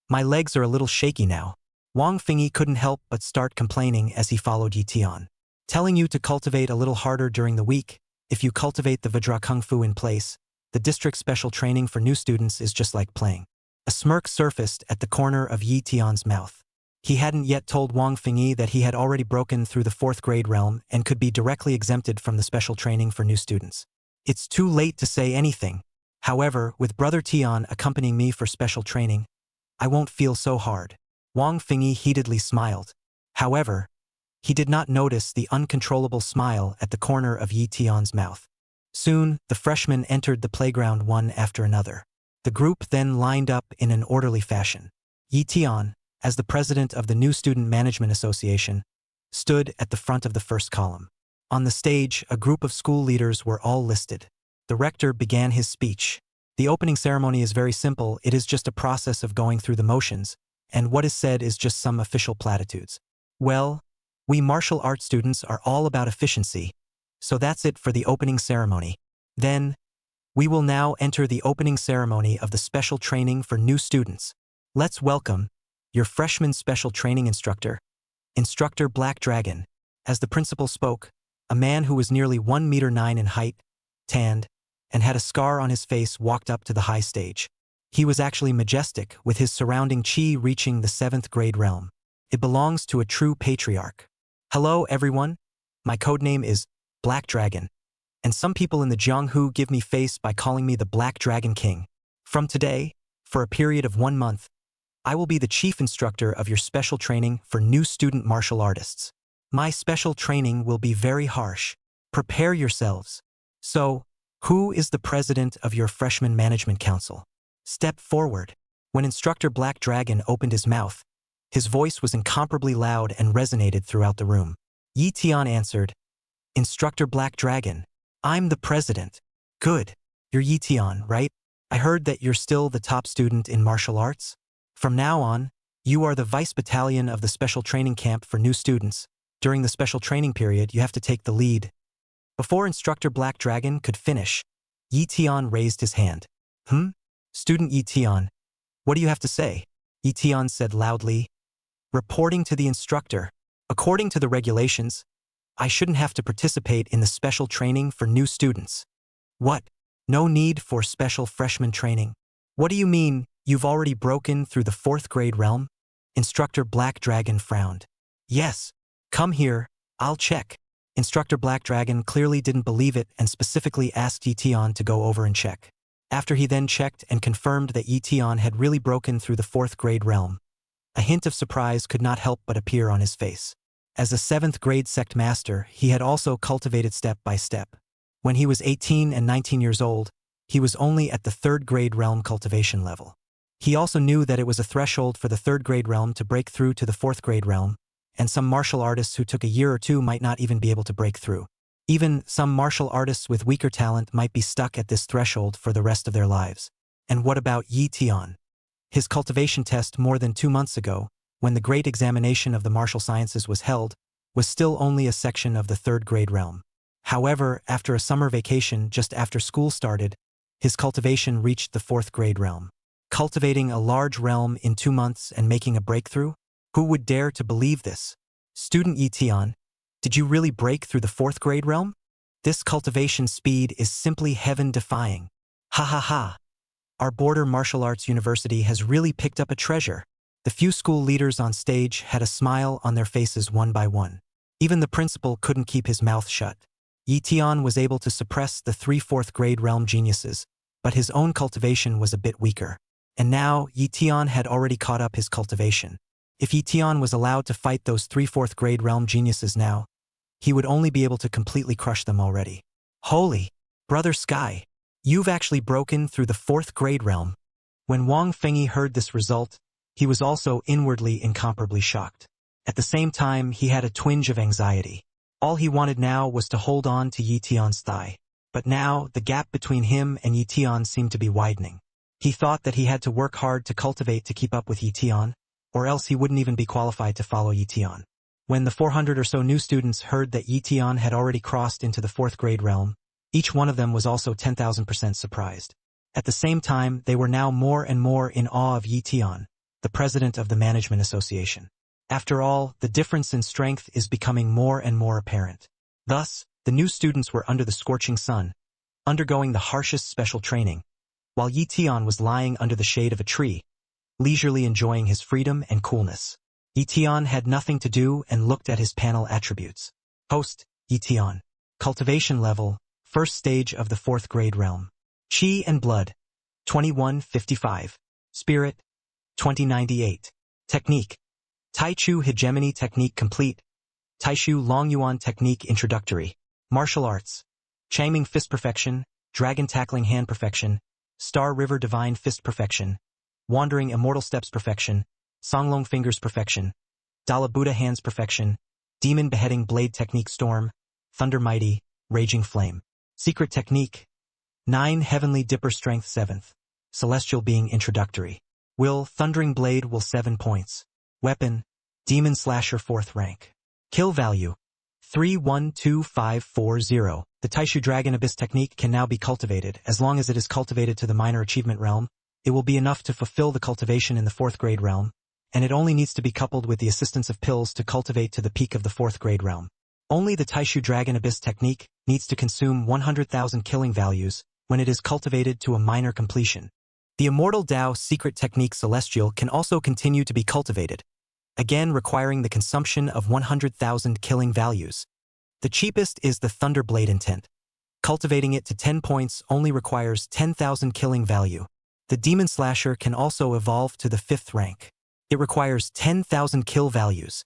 My legs are a little shaky now. Wang Fingyi couldn't help but start complaining as he followed Lu Tian. Telling you to cultivate a little harder during the week. If you cultivate the Vajra Kung Fu in place, the district special training for new students is just like playing. A smirk surfaced at the corner of Lu Tian's mouth. He hadn't yet told Wang Fingyi that he had already broken through the 4th grade realm and could be directly exempted from the special training for new students. It's too late to say anything. However, with Brother Tian accompanying me for special training, I won't feel so hard. Wang Fingyi heatedly smiled. However, he did not notice the uncontrollable smile at the corner of Lu Tian's mouth. Soon, the freshmen entered the playground one after another. The group then lined up in an orderly fashion. Lu Tian, as the president of the new Student Management Association, stood at the front of the first column. On the stage, a group of school leaders were all listed. The rector began his speech. The opening ceremony is very simple. It is just a process of going through the motions, and what is said is just some official platitudes. Well, we martial arts students are all about efficiency, so that's it for the opening ceremony. Then, we will now enter the opening ceremony of the special training for new students. Let's welcome your freshman special training instructor, Instructor Black Dragon. As the principal spoke, a man who was nearly 1.9 meters in height tanned, and had a scar on his face walked up to the high stage. He was actually majestic, with his surrounding chi reaching the 7th grade realm. It belongs to a true patriarch. Hello everyone, my codename is Black Dragon, and some people in the Jianghu give me face by calling me the Black Dragon King. From today, for a period of 1 month, I will be the chief instructor of your special training for new student martial artists. My special training will be very harsh. Prepare yourselves. So, who is the president of your freshman management council? Step forward. When instructor Black Dragon opened his mouth, his voice was incomparably loud and resonated throughout the room. Lu Tian answered, Instructor Black Dragon, I'm the president. Good. You're Lu Tian, right? I heard that you're still the top student in martial arts. From now on, you are the vice battalion of the special training camp for new students. During the special training period, you have to take the lead. Before instructor Black Dragon could finish, Lu Tian raised his hand. Student Lu Tian, what do you have to say? Lu Tian said loudly. Reporting to the instructor. According to the regulations, I shouldn't have to participate in the special training for new students. What? No need for special freshman training? What do you mean, you've already broken through the 4th grade realm? Instructor Black Dragon frowned. Yes. Come here, I'll check. Instructor Black Dragon clearly didn't believe it and specifically asked Lu Tian to go over and check. After he then checked and confirmed that Lu Tian had really broken through the 4th grade realm, a hint of surprise could not help but appear on his face. As a 7th grade sect master, he had also cultivated step by step. When he was 18 and 19 years old, he was only at the 3rd grade realm cultivation level. He also knew that it was a threshold for the 3rd grade realm to break through to the 4th grade realm, and some martial artists who took a year or two might not even be able to break through. Even some martial artists with weaker talent might be stuck at this threshold for the rest of their lives. And what about Lu Tian? His cultivation test more than 2 months ago, when the great examination of the martial sciences was held, was still only a section of the 3rd grade realm. However, after a summer vacation just after school started, his cultivation reached the 4th grade realm. Cultivating a large realm in 2 months and making a breakthrough? Who would dare to believe this? Student Lu Tian, did you really break through the 4th grade realm? This cultivation speed is simply heaven-defying. Ha ha ha. Our border martial arts university has really picked up a treasure. The few school leaders on stage had a smile on their faces one by one. Even the principal couldn't keep his mouth shut. Lu Tian was able to suppress the 3 4th grade realm geniuses, but his own cultivation was a bit weaker. And now, Lu Tian had already caught up his cultivation. If Lu Tian was allowed to fight those 3 4th grade realm geniuses now, he would only be able to completely crush them already. Holy, Brother Sky, you've actually broken through the 4th grade realm. When Wang Fengyi heard this result, he was also inwardly incomparably shocked. At the same time, he had a twinge of anxiety. All he wanted now was to hold on to Lu Tian's thigh. But now, the gap between him and Lu Tian seemed to be widening. He thought that he had to work hard to cultivate to keep up with Lu Tian, or else he wouldn't even be qualified to follow Lu Tian. When the 400 or so new students heard that Lu Tian had already crossed into the 4th grade realm, each one of them was also 10,000% surprised. At the same time, they were now more and more in awe of Lu Tian, the president of the Management Association. After all, the difference in strength is becoming more and more apparent. Thus, the new students were under the scorching sun, undergoing the harshest special training, while Lu Tian was lying under the shade of a tree, leisurely enjoying his freedom and coolness. Lu Tian had nothing to do and looked at his panel attributes. Host, Lu Tian. Cultivation level, 1st stage of the 4th grade realm. Chi and blood, 2155. Spirit, 2098. Technique. Taichu Hegemony Technique complete. Taishu Longyuan Technique introductory. Martial arts. Changming Fist Perfection, Dragon Tackling Hand Perfection, Star River Divine Fist Perfection, Wandering Immortal Steps Perfection, Songlong Fingers Perfection, Dala Buddha Hands Perfection, Demon Beheading Blade Technique Storm, Thunder Mighty, Raging Flame. Secret Technique. 9 Heavenly Dipper Strength 7th. Celestial Being Introductory. Will Thundering Blade will 7 points. Weapon, Demon Slasher 4th rank. Kill value, 312540. The Taishu Dragon Abyss technique can now be cultivated. As long as it is cultivated to the minor achievement realm, it will be enough to fulfill the cultivation in the 4th grade realm, and it only needs to be coupled with the assistance of pills to cultivate to the peak of the 4th grade realm. Only the Taishu Dragon Abyss technique needs to consume 100,000 killing values when it is cultivated to a minor completion. The Immortal Dao secret technique Celestial can also continue to be cultivated, again requiring the consumption of 100,000 killing values. The cheapest is the Thunder Blade Intent. Cultivating it to 10 points only requires 10,000 killing value. The Demon Slasher can also evolve to the 5th rank. It requires 10,000 kill values.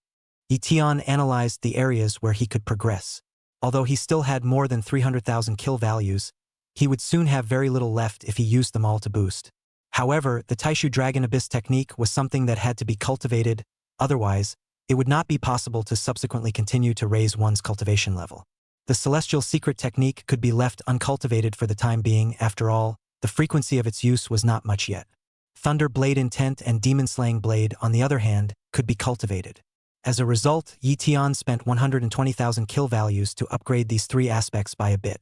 Lu Tian analyzed the areas where he could progress. Although he still had more than 300,000 kill values, he would soon have very little left if he used them all to boost. However, the Taishu Dragon Abyss technique was something that had to be cultivated, otherwise, it would not be possible to subsequently continue to raise one's cultivation level. The Celestial Secret technique could be left uncultivated for the time being. After all, the frequency of its use was not much yet. Thunder Blade Intent and Demon Slaying Blade, on the other hand, could be cultivated. As a result, Lu Tian spent 120,000 kill values to upgrade these 3 aspects by a bit.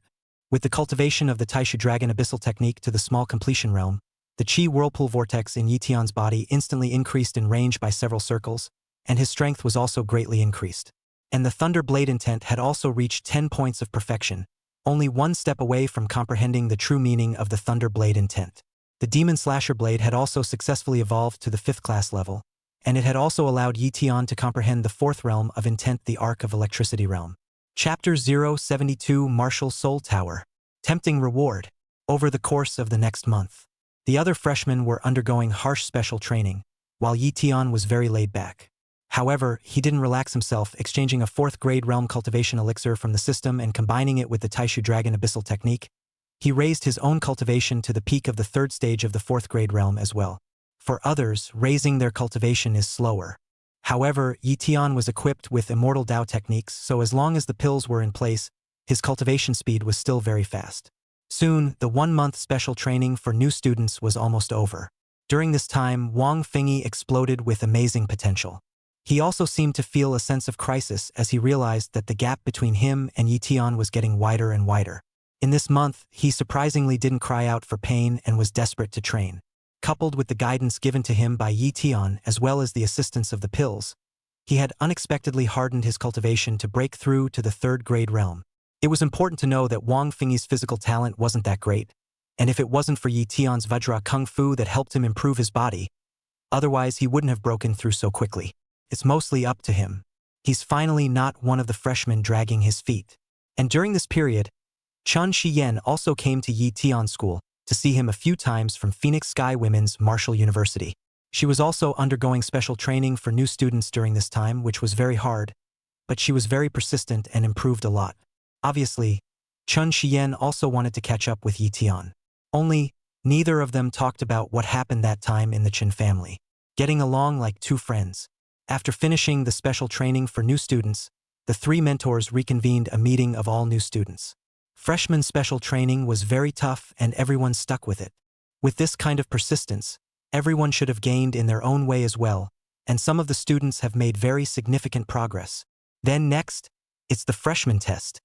With the cultivation of the Taishu Dragon Abyssal technique to the small completion realm, the Qi Whirlpool Vortex in Lu Tian's body instantly increased in range by several circles, and his strength was also greatly increased. And the Thunder Blade Intent had also reached 10 points of perfection, only one step away from comprehending the true meaning of the Thunder Blade Intent. The Demon Slasher Blade had also successfully evolved to the 5th class level, and it had also allowed Lu Tian to comprehend the 4th realm of intent, the Arc of Electricity realm. Chapter 072 Martial Soul Tower. Tempting reward. Over the course of the next month, the other freshmen were undergoing harsh special training, while Lu Tian was very laid back. However, he didn't relax himself, exchanging a 4th grade realm cultivation elixir from the system and combining it with the Taishu Dragon Abyssal technique. He raised his own cultivation to the peak of the 3rd stage of the 4th grade realm as well. For others, raising their cultivation is slower. However, Lu Tian was equipped with Immortal Dao techniques, so as long as the pills were in place, his cultivation speed was still very fast. Soon, the 1-month special training for new students was almost over. During this time, Wang Fingyi exploded with amazing potential. He also seemed to feel a sense of crisis as he realized that the gap between him and Lu Tian was getting wider and wider. In this month, he surprisingly didn't cry out for pain and was desperate to train. Coupled with the guidance given to him by Lu Tian as well as the assistance of the pills, he had unexpectedly hardened his cultivation to break through to the 3rd grade realm. It was important to know that Wang Fingyi's physical talent wasn't that great, and if it wasn't for Lu Tian's Vajra Kung Fu that helped him improve his body, otherwise he wouldn't have broken through so quickly. It's mostly up to him. He's finally not one of the freshmen dragging his feet. And during this period, Chun Shiyan also came to Lu Tian's school to see him a few times from Phoenix Sky Women's Martial University. She was also undergoing special training for new students during this time, which was very hard, but she was very persistent and improved a lot. Obviously, Chun Shiyan also wanted to catch up with Lu Tian. Only, neither of them talked about what happened that time in the Chen family, getting along like 2 friends. After finishing the special training for new students, the 3 mentors reconvened a meeting of all new students. Freshman special training was very tough and everyone stuck with it. With this kind of persistence, everyone should have gained in their own way as well, and some of the students have made very significant progress. Then next, it's the freshman test.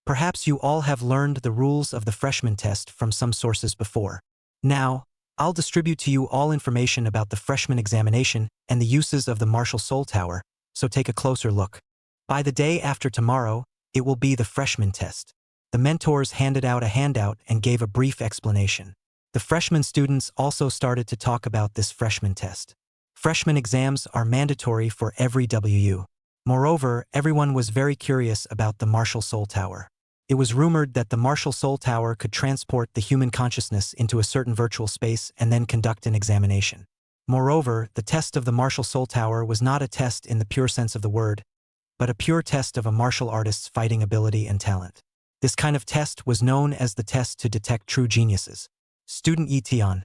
Perhaps you all have learned the rules of the freshman test from some sources before. Now, I'll distribute to you all information about the freshman examination and the uses of the Martial Soul Tower, so take a closer look. By the day after tomorrow, it will be the freshman test. The mentors handed out a handout and gave a brief explanation. The freshman students also started to talk about this freshman test. Freshman exams are mandatory for every WU. Moreover, everyone was very curious about the Martial Soul Tower. It was rumored that the Martial Soul Tower could transport the human consciousness into a certain virtual space and then conduct an examination. Moreover, the test of the Martial Soul Tower was not a test in the pure sense of the word, but a pure test of a martial artist's fighting ability and talent. This kind of test was known as the test to detect true geniuses. Student Lu Tian,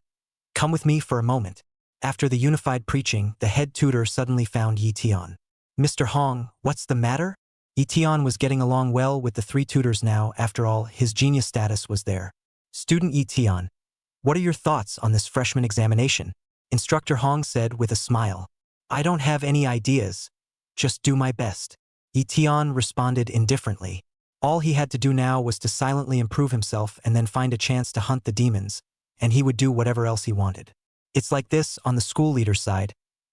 come with me for a moment. After the unified preaching, the head tutor suddenly found Lu Tian. Mr. Hong, what's the matter? Lu Tian was getting along well with the 3 tutors now. After all, his genius status was there. Student Lu Tian, what are your thoughts on this freshman examination? Instructor Hong said with a smile. I don't have any ideas. Just do my best. Lu Tian responded indifferently. All he had to do now was to silently improve himself and then find a chance to hunt the demons, and he would do whatever else he wanted. It's like this on the school leader's side.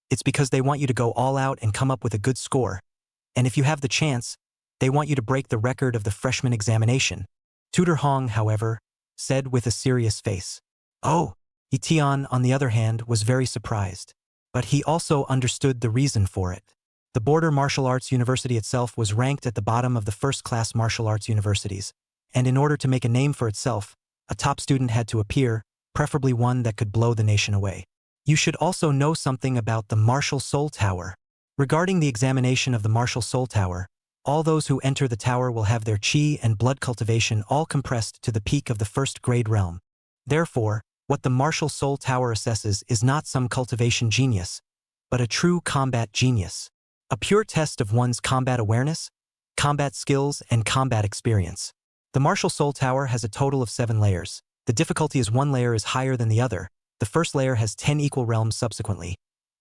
It's because they want you to go all out and come up with a good score. And if you have the chance, They want you to break the record of the freshman examination. Tutor Hong, however, said with a serious face. Oh! Lu Tian, on the other hand, was very surprised. But he also understood the reason for it. The Border Martial Arts University itself was ranked at the bottom of the first-class martial arts universities, and in order to make a name for itself, a top student had to appear, preferably one that could blow the nation away. You should also know something about the Martial Soul Tower. Regarding the examination of the Martial Soul Tower, all those who enter the tower will have their chi and blood cultivation all compressed to the peak of the first-grade realm. Therefore, what the Martial Soul Tower assesses is not some cultivation genius, but a true combat genius. A pure test of one's combat awareness, combat skills, and combat experience. The Martial Soul Tower has a total of 7 layers. The difficulty is one layer is higher than the other. The first layer has 10 equal realms subsequently,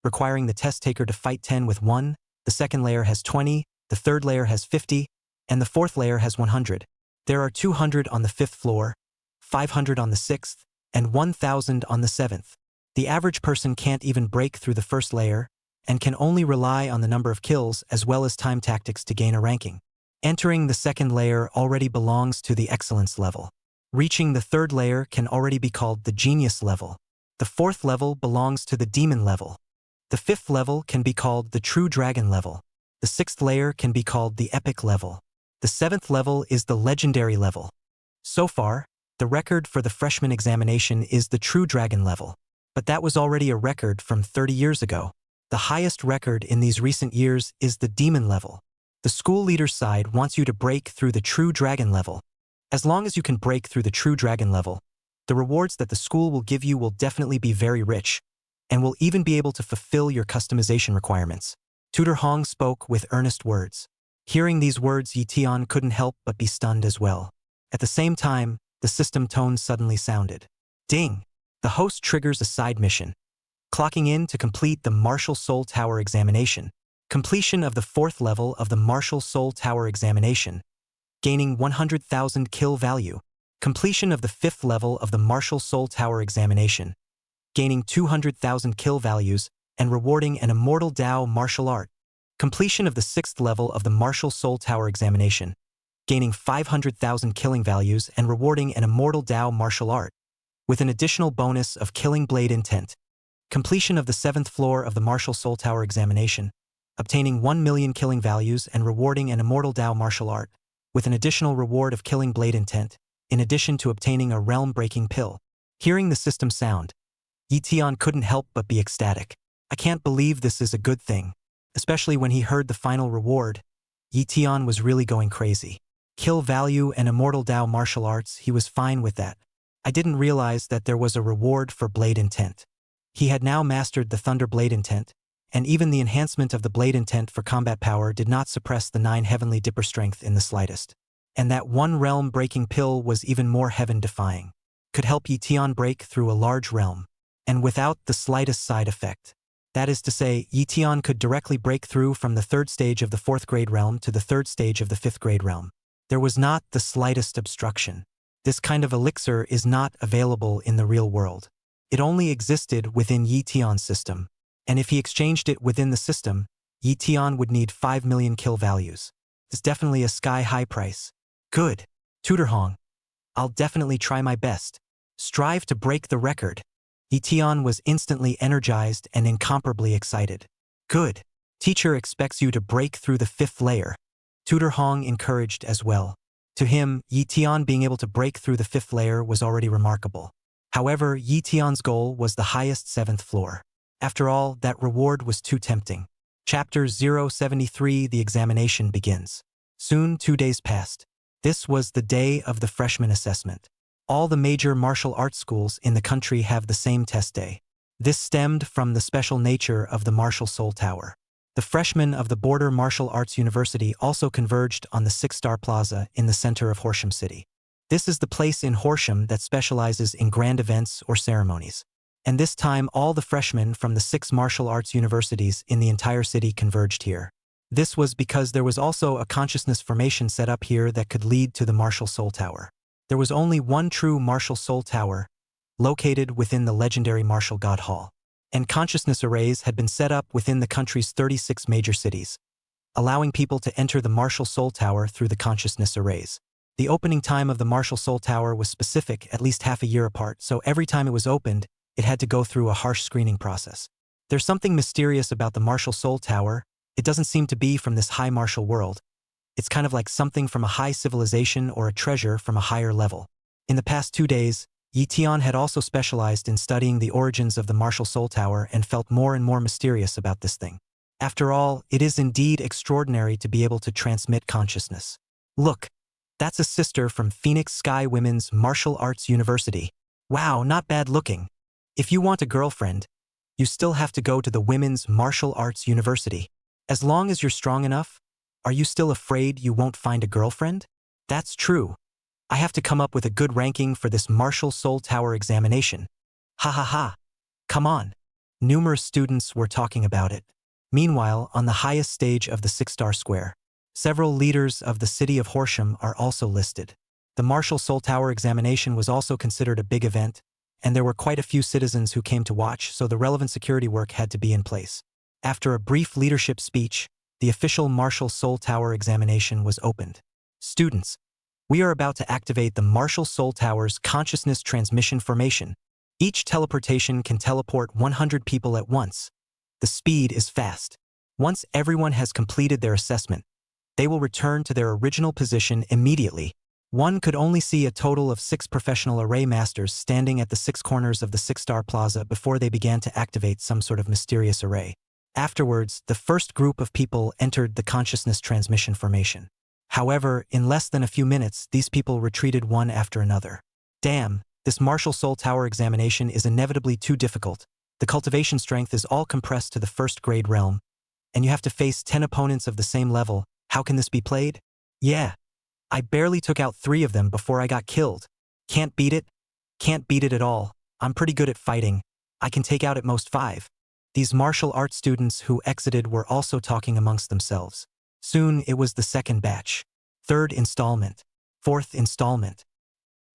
requiring the test taker to fight 10 with 1. The second layer has 20, the third layer has 50, and the fourth layer has 100. There are 200 on the 5th floor, 500 on the 6th, and 1,000 on the 7th. The average person can't even break through the first layer, and can only rely on the number of kills as well as time tactics to gain a ranking. Entering the second layer already belongs to the excellence level. Reaching the third layer can already be called the genius level. The fourth level belongs to the demon level. The fifth level can be called the true dragon level. The sixth layer can be called the epic level. The seventh level is the legendary level. So far, the record for the freshman examination is the true dragon level. But that was already a record from 30 years ago. The highest record in these recent years is the demon level. The school leader's side wants you to break through the true dragon level. As long as you can break through the true dragon level, the rewards that the school will give you will definitely be very rich, and will even be able to fulfill your customization requirements. Tutor Hong spoke with earnest words. Hearing these words, Lu Tian couldn't help but be stunned as well. At the same time, the system tone suddenly sounded. Ding! The host triggers a side mission. Clocking in to complete the Martial Soul Tower examination. Completion of the 4th level of the Martial Soul Tower examination. Gaining 100,000 kill value. Completion of the 5th level of the Martial Soul Tower examination. Gaining 200,000 kill values and rewarding an immortal Dao martial art. Completion of the 6th level of the Martial Soul Tower examination. Gaining 500,000 killing values and rewarding an immortal Dao martial art, with an additional bonus of killing blade intent. Completion of the 7th floor of the Martial Soul Tower examination, obtaining 1 million killing values and rewarding an immortal Dao martial art, with an additional reward of killing blade intent, in addition to obtaining a realm-breaking pill. Hearing the system sound, Lu Tian couldn't help but be ecstatic. I can't believe this is a good thing. Especially when he heard the final reward, Lu Tian was really going crazy. Kill value and immortal Dao martial arts, he was fine with that. I didn't realize that there was a reward for blade intent. He had now mastered the Thunder Blade intent, and even the enhancement of the blade intent for combat power did not suppress the 9 heavenly dipper strength in the slightest. And that one realm-breaking pill was even more heaven-defying. Could help Lu Tian break through a large realm, and without the slightest side effect. That is to say, Lu Tian could directly break through from the 3rd stage of the 4th grade realm to the 3rd stage of the 5th grade realm. There was not the slightest obstruction. This kind of elixir is not available in the real world. It only existed within Lu Tian's system, and if he exchanged it within the system, Lu Tian would need 5 million kill values. It's definitely a sky-high price. Good. Tutor Hong. I'll definitely try my best. Strive to break the record. Lu Tian was instantly energized and incomparably excited. Good. Teacher expects you to break through the 5th layer. Tutor Hong encouraged as well. To him, Lu Tian being able to break through the 5th layer was already remarkable. However, Lu Tian's goal was the highest 7th floor. After all, that reward was too tempting. Chapter 073, the examination begins. Soon 2 days passed. This was the day of the freshman assessment. All the major martial arts schools in the country have the same test day. This stemmed from the special nature of the Martial Soul Tower. The freshmen of the Border Martial Arts University also converged on the 6-star plaza in the center of Horsham City. This is the place in Horsham that specializes in grand events or ceremonies. And this time all the freshmen from the 6 martial arts universities in the entire city converged here. This was because there was also a consciousness formation set up here that could lead to the Martial Soul Tower. There was only one true Martial Soul Tower, located within the legendary Martial God Hall. And consciousness arrays had been set up within the country's 36 major cities. allowing people to enter the Martial Soul Tower through the consciousness arrays. The opening time of the Martial Soul Tower was specific, at least half a year apart, so every time it was opened, it had to go through a harsh screening process. There's something mysterious about the Martial Soul Tower. It doesn't seem to be from this high martial world. It's kind of like something from a high civilization or a treasure from a higher level. In the past 2 days, Lu Tian had also specialized in studying the origins of the Martial Soul Tower and felt more and more mysterious about this thing. After all, it is indeed extraordinary to be able to transmit consciousness. Look, that's a sister from Phoenix Sky Women's Martial Arts University. Wow, not bad looking. If you want a girlfriend, you still have to go to the Women's Martial Arts University. As long as you're strong enough, are you still afraid you won't find a girlfriend? That's true. I have to come up with a good ranking for this Martial Soul Tower examination. Ha ha ha. Come on. Numerous students were talking about it. Meanwhile, on the highest stage of the 6-star square, several leaders of the city of Horsham are also listed. The Martial Soul Tower examination was also considered a big event, and there were quite a few citizens who came to watch, so the relevant security work had to be in place. After a brief leadership speech, the official Martial Soul Tower examination was opened. Students, we are about to activate the Martial Soul Tower's consciousness transmission formation. Each teleportation can teleport 100 people at once. The speed is fast. Once everyone has completed their assessment, they will return to their original position immediately. One could only see a total of 6 professional array masters standing at the 6 corners of the 6-star plaza before they began to activate some sort of mysterious array. Afterwards, the first group of people entered the consciousness transmission formation. However, in less than a few minutes, these people retreated one after another. Damn, this Martial Soul Tower examination is inevitably too difficult. The cultivation strength is all compressed to the 1st grade realm, and you have to face 10 opponents of the same level. How can this be played? Yeah. I barely took out 3 of them before I got killed. Can't beat it? Can't beat it at all. I'm pretty good at fighting. I can take out at most 5. These martial arts students who exited were also talking amongst themselves. Soon it was the 2nd batch, 3rd installment, 4th installment.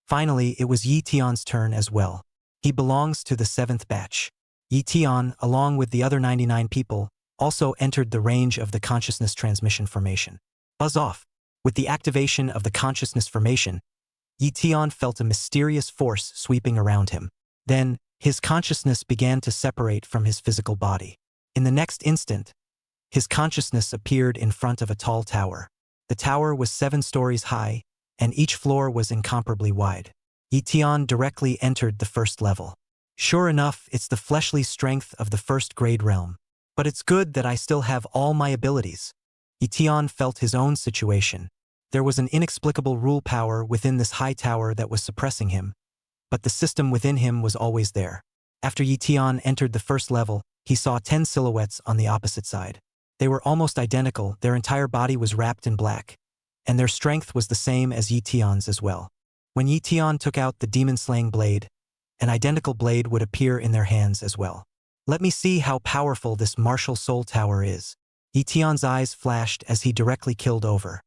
Finally, it was Lu Tian's turn as well. He belongs to the 7th batch. Lu Tian, along with the other 99 people, also entered the range of the consciousness transmission formation. Buzz off. With the activation of the consciousness formation, Lu Tian felt a mysterious force sweeping around him. Then, his consciousness began to separate from his physical body. In the next instant, his consciousness appeared in front of a tall tower. The tower was 7 stories high, and each floor was incomparably wide. Lu Tian directly entered the 1st level. Sure enough, it's the fleshly strength of the 1st grade realm. But it's good that I still have all my abilities. Lu Tian felt his own situation. There was an inexplicable rule power within this high tower that was suppressing him, but the system within him was always there. After Lu Tian entered the 1st level, he saw 10 silhouettes on the opposite side. They were almost identical, their entire body was wrapped in black, and their strength was the same as Lu Tian's as well. When Lu Tian took out the demon-slaying blade, an identical blade would appear in their hands as well. Let me see how powerful this Martial Soul Tower is. Lu Tian's eyes flashed as he directly killed over.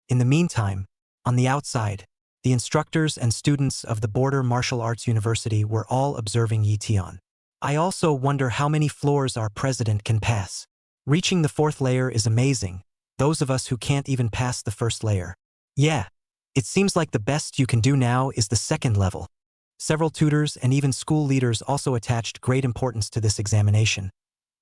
In the meantime, on the outside, the instructors and students of the Border Martial Arts University were all observing Lu Tian. I also wonder how many floors our president can pass. Reaching the 4th layer is amazing, those of us who can't even pass the 1st layer. Yeah, it seems like the best you can do now is the 2nd level. Several tutors and even school leaders also attached great importance to this examination,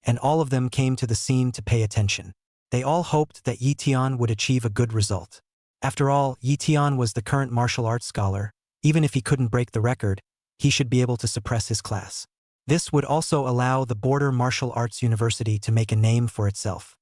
and all of them came to the scene to pay attention. They all hoped that Lu Tian would achieve a good result. After all, Lu Tian was the current martial arts scholar. Even if he couldn't break the record, he should be able to suppress his class. This would also allow the Border Martial Arts University to make a name for itself.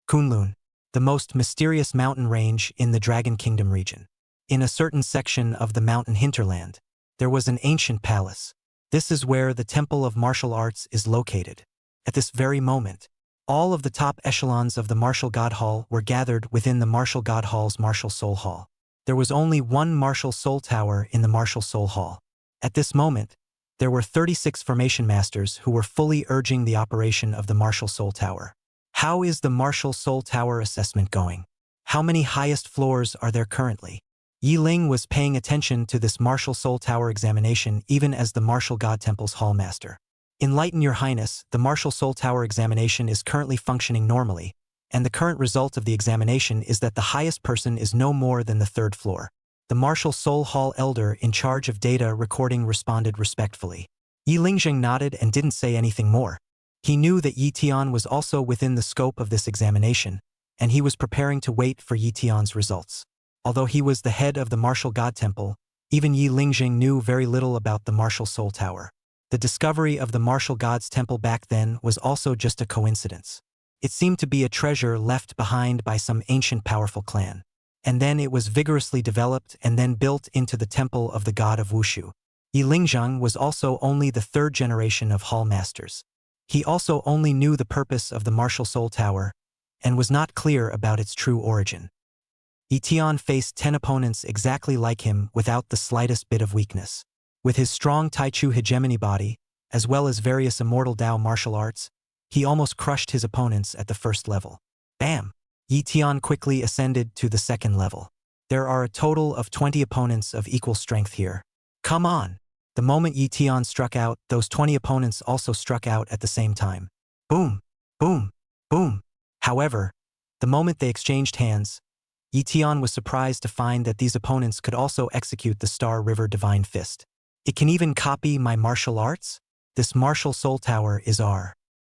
Kunlun, the most mysterious mountain range in the Dragon Kingdom region. In a certain section of the mountain hinterland, there was an ancient palace. This is where the Temple of Martial Arts is located. At this very moment, all of the top echelons of the Martial God Hall were gathered within the Martial God Hall's Martial Soul Hall. There was only one Martial Soul Tower in the Martial Soul Hall. At this moment, there were 36 formation masters who were fully urging the operation of the Martial Soul Tower. How is the Martial Soul Tower assessment going? How many highest floors are there currently? Yi Ling was paying attention to this Martial Soul Tower examination even as the Martial God Temple's Hall Master. Enlighten Your Highness, the Martial Soul Tower examination is currently functioning normally, and the current result of the examination is that the highest person is no more than the third floor. The Martial Soul Hall elder in charge of data recording responded respectfully. Yi Lingjing nodded and didn't say anything more. He knew that Yi Tian was also within the scope of this examination, and he was preparing to wait for Yi Tian's results. Although he was the head of the Martial God Temple, even Yi Lingjing knew very little about the Martial Soul Tower. The discovery of the Martial Gods Temple back then was also just a coincidence. It seemed to be a treasure left behind by some ancient powerful clan. And then it was vigorously developed and then built into the temple of the god of Wushu. Yi Lingjing was also only the third generation of Hall Masters. He also only knew the purpose of the Martial Soul Tower and was not clear about its true origin. Yi Tian faced 10 opponents exactly like him without the slightest bit of weakness. With his strong Taichu hegemony body, as well as various immortal Dao martial arts, he almost crushed his opponents at the first level. Bam! Yi Tian quickly ascended to the second level. There are a total of 20 opponents of equal strength here. Come on! The moment Yi Tian struck out, those 20 opponents also struck out at the same time. Boom! Boom! Boom! However, the moment they exchanged hands, Yi Tian was surprised to find that these opponents could also execute the Star River Divine Fist. It can even copy my martial arts? This Martial Soul Tower is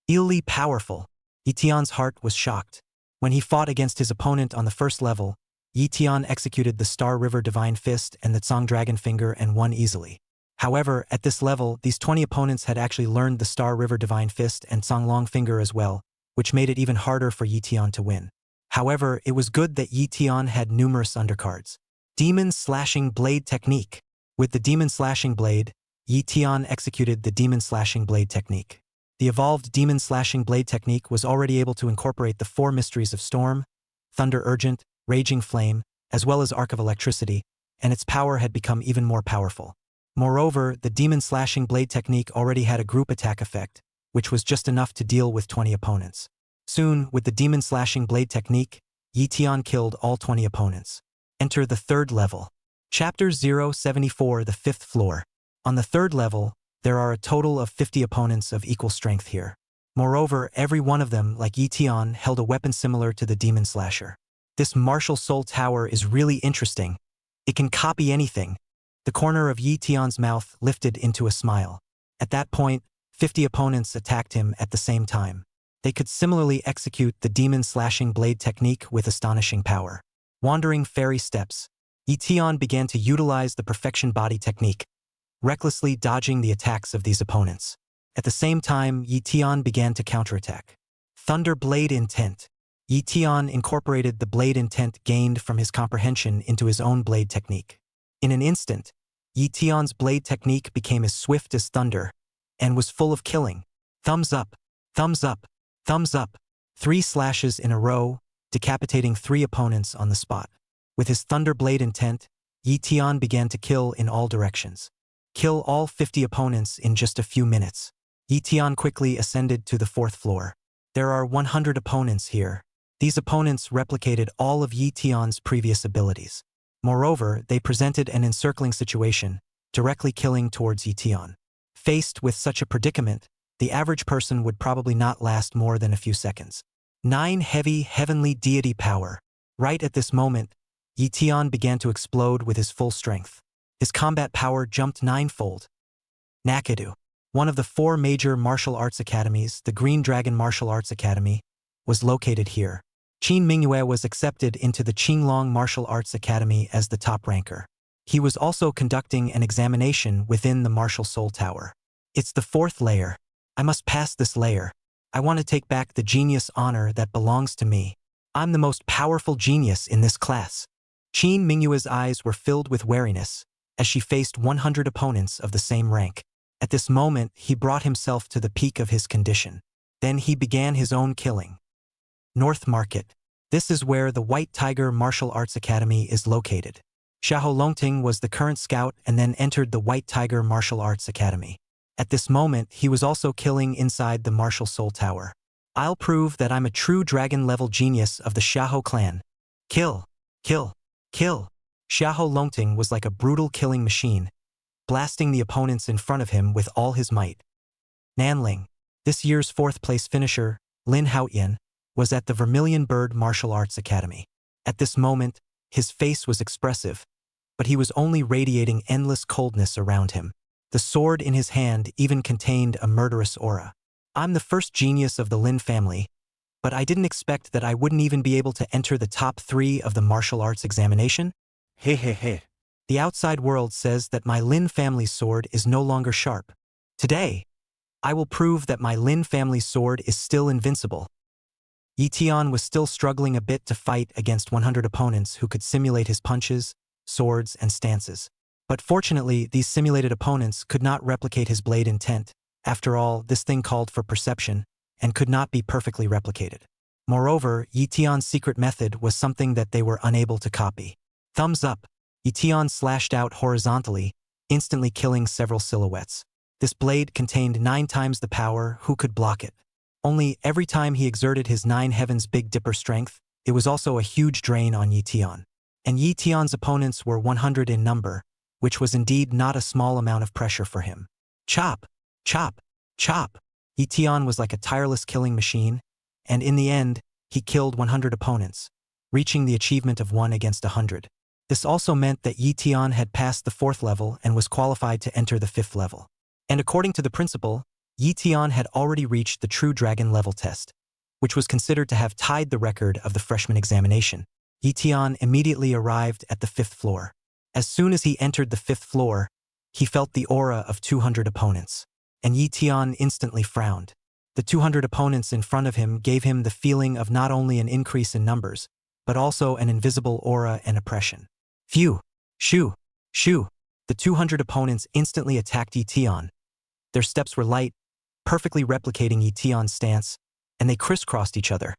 really powerful. Yi Tian's heart was shocked. When he fought against his opponent on the first level, Yi Tian executed the Star River Divine Fist and the Tsang Dragon Finger and won easily. However, at this level, these 20 opponents had actually learned the Star River Divine Fist and Tsang Long Finger as well, which made it even harder for Yi Tian to win. However, it was good that Yi Tian had numerous undercards. Demon Slashing Blade Technique. With the Demon Slashing Blade, Yi Tian executed the Demon Slashing Blade Technique. The evolved Demon Slashing Blade Technique was already able to incorporate the 4 mysteries of Storm, Thunder Urgent, Raging Flame, as well as Arc of Electricity, and its power had become even more powerful. Moreover, the Demon Slashing Blade Technique already had a group attack effect, which was just enough to deal with 20 opponents. Soon, with the Demon Slashing Blade Technique, Yi Tian killed all 20 opponents. Enter the third level. Chapter 074, the fifth floor. On the third level, there are a total of 50 opponents of equal strength here. Moreover, every one of them, like Yi Tian, held a weapon similar to the Demon Slasher. This Martial Soul Tower is really interesting. It can copy anything. The corner of Yi Tian's mouth lifted into a smile. At that point, 50 opponents attacked him at the same time. They could similarly execute the Demon Slashing Blade Technique with astonishing power. Wandering Fairy Steps. Yi Tian began to utilize the Perfection Body Technique, recklessly dodging the attacks of these opponents. At the same time, Yi Tian began to counterattack. Thunder Blade Intent. Yi Tian incorporated the blade intent gained from his comprehension into his own blade technique. In an instant, Yi Tian's blade technique became as swift as thunder, and was full of killing. Thumbs up, thumbs up, thumbs up. 3 slashes in a row, decapitating 3 opponents on the spot. With his Thunder Blade intent, Yi Tian began to kill in all directions. Kill all 50 opponents in just a few minutes. Yi Tian quickly ascended to the 4th floor. There are 100 opponents here. These opponents replicated all of Yi Tian's previous abilities. Moreover, they presented an encircling situation, directly killing towards Yi Tian. Faced with such a predicament, the average person would probably not last more than a few seconds. 9 heavy heavenly deity power. Right at this moment, Yi Tian began to explode with his full strength. His combat power jumped 9-fold. Nakadu. One of the 4 major martial arts academies, the Green Dragon Martial Arts Academy, was located here. Qin Mingyue was accepted into the Qinglong Martial Arts Academy as the top ranker. He was also conducting an examination within the Martial Soul Tower. It's the 4th layer. I must pass this layer. I want to take back the genius honor that belongs to me. I'm the most powerful genius in this class. Qin Mingyue's eyes were filled with wariness as she faced 100 opponents of the same rank. At this moment, he brought himself to the peak of his condition. Then he began his own killing. North Market. This is where the White Tiger Martial Arts Academy is located. Xiahou Longting was the current scout and then entered the White Tiger Martial Arts Academy. At this moment, he was also killing inside the Martial Soul Tower. I'll prove that I'm a true dragon-level genius of the Xiahou clan. Kill, kill, kill. Xiahou Longting was like a brutal killing machine, blasting the opponents in front of him with all his might. Nanling. This year's 4th place finisher, Lin Haoyan, was at the Vermilion Bird Martial Arts Academy. At this moment, his face was expressive, but he was only radiating endless coldness around him. The sword in his hand even contained a murderous aura. I'm the first genius of the Lin family, but I didn't expect that I wouldn't even be able to enter the top 3 of the martial arts examination. Hehehe. The outside world says that my Lin family's sword is no longer sharp. Today, I will prove that my Lin family's sword is still invincible. Lu Tian was still struggling a bit to fight against 100 opponents who could simulate his punches, swords, and stances. But fortunately, these simulated opponents could not replicate his blade intent. After all, this thing called for perception and could not be perfectly replicated. Moreover, Lu Tian's secret method was something that they were unable to copy. Thumbs up. Lu Tian slashed out horizontally, instantly killing several silhouettes. This blade contained 9 times the power. Who could block it? Only every time he exerted his 9 heavens Big Dipper strength, it was also a huge drain on Lu Tian. And Lu Tian's opponents were 100 in number, which was indeed not a small amount of pressure for him. Chop, chop, chop. Lu Tian was like a tireless killing machine, and in the end, he killed 100 opponents, reaching the achievement of 1 against 100. This also meant that Lu Tian had passed the 4th level and was qualified to enter the 5th level. And according to the principal, Lu Tian had already reached the True Dragon level test, which was considered to have tied the record of the freshman examination. Lu Tian immediately arrived at the 5th floor. As soon as he entered the 5th floor, he felt the aura of 200 opponents, and Lu Tian instantly frowned. The 200 opponents in front of him gave him the feeling of not only an increase in numbers, but also an invisible aura and oppression. Phew! Shoo! Shoo! The 200 opponents instantly attacked Lu Tian. Their steps were light, perfectly replicating Lu Tian's stance, and they crisscrossed each other,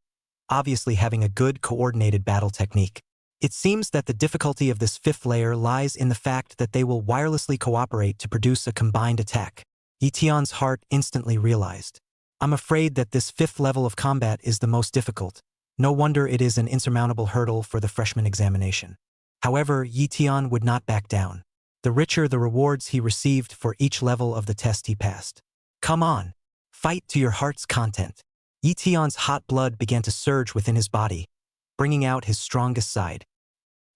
obviously having a good coordinated battle technique. It seems that the difficulty of this 5th layer lies in the fact that they will wirelessly cooperate to produce a combined attack. Lu Tian's heart instantly realized. I'm afraid that this 5th level of combat is the most difficult. No wonder it is an insurmountable hurdle for the freshman examination. However, Lu Tian would not back down. The richer the rewards he received for each level of the test he passed. Come on, fight to your heart's content. Lu Tian's hot blood began to surge within his body, bringing out his strongest side.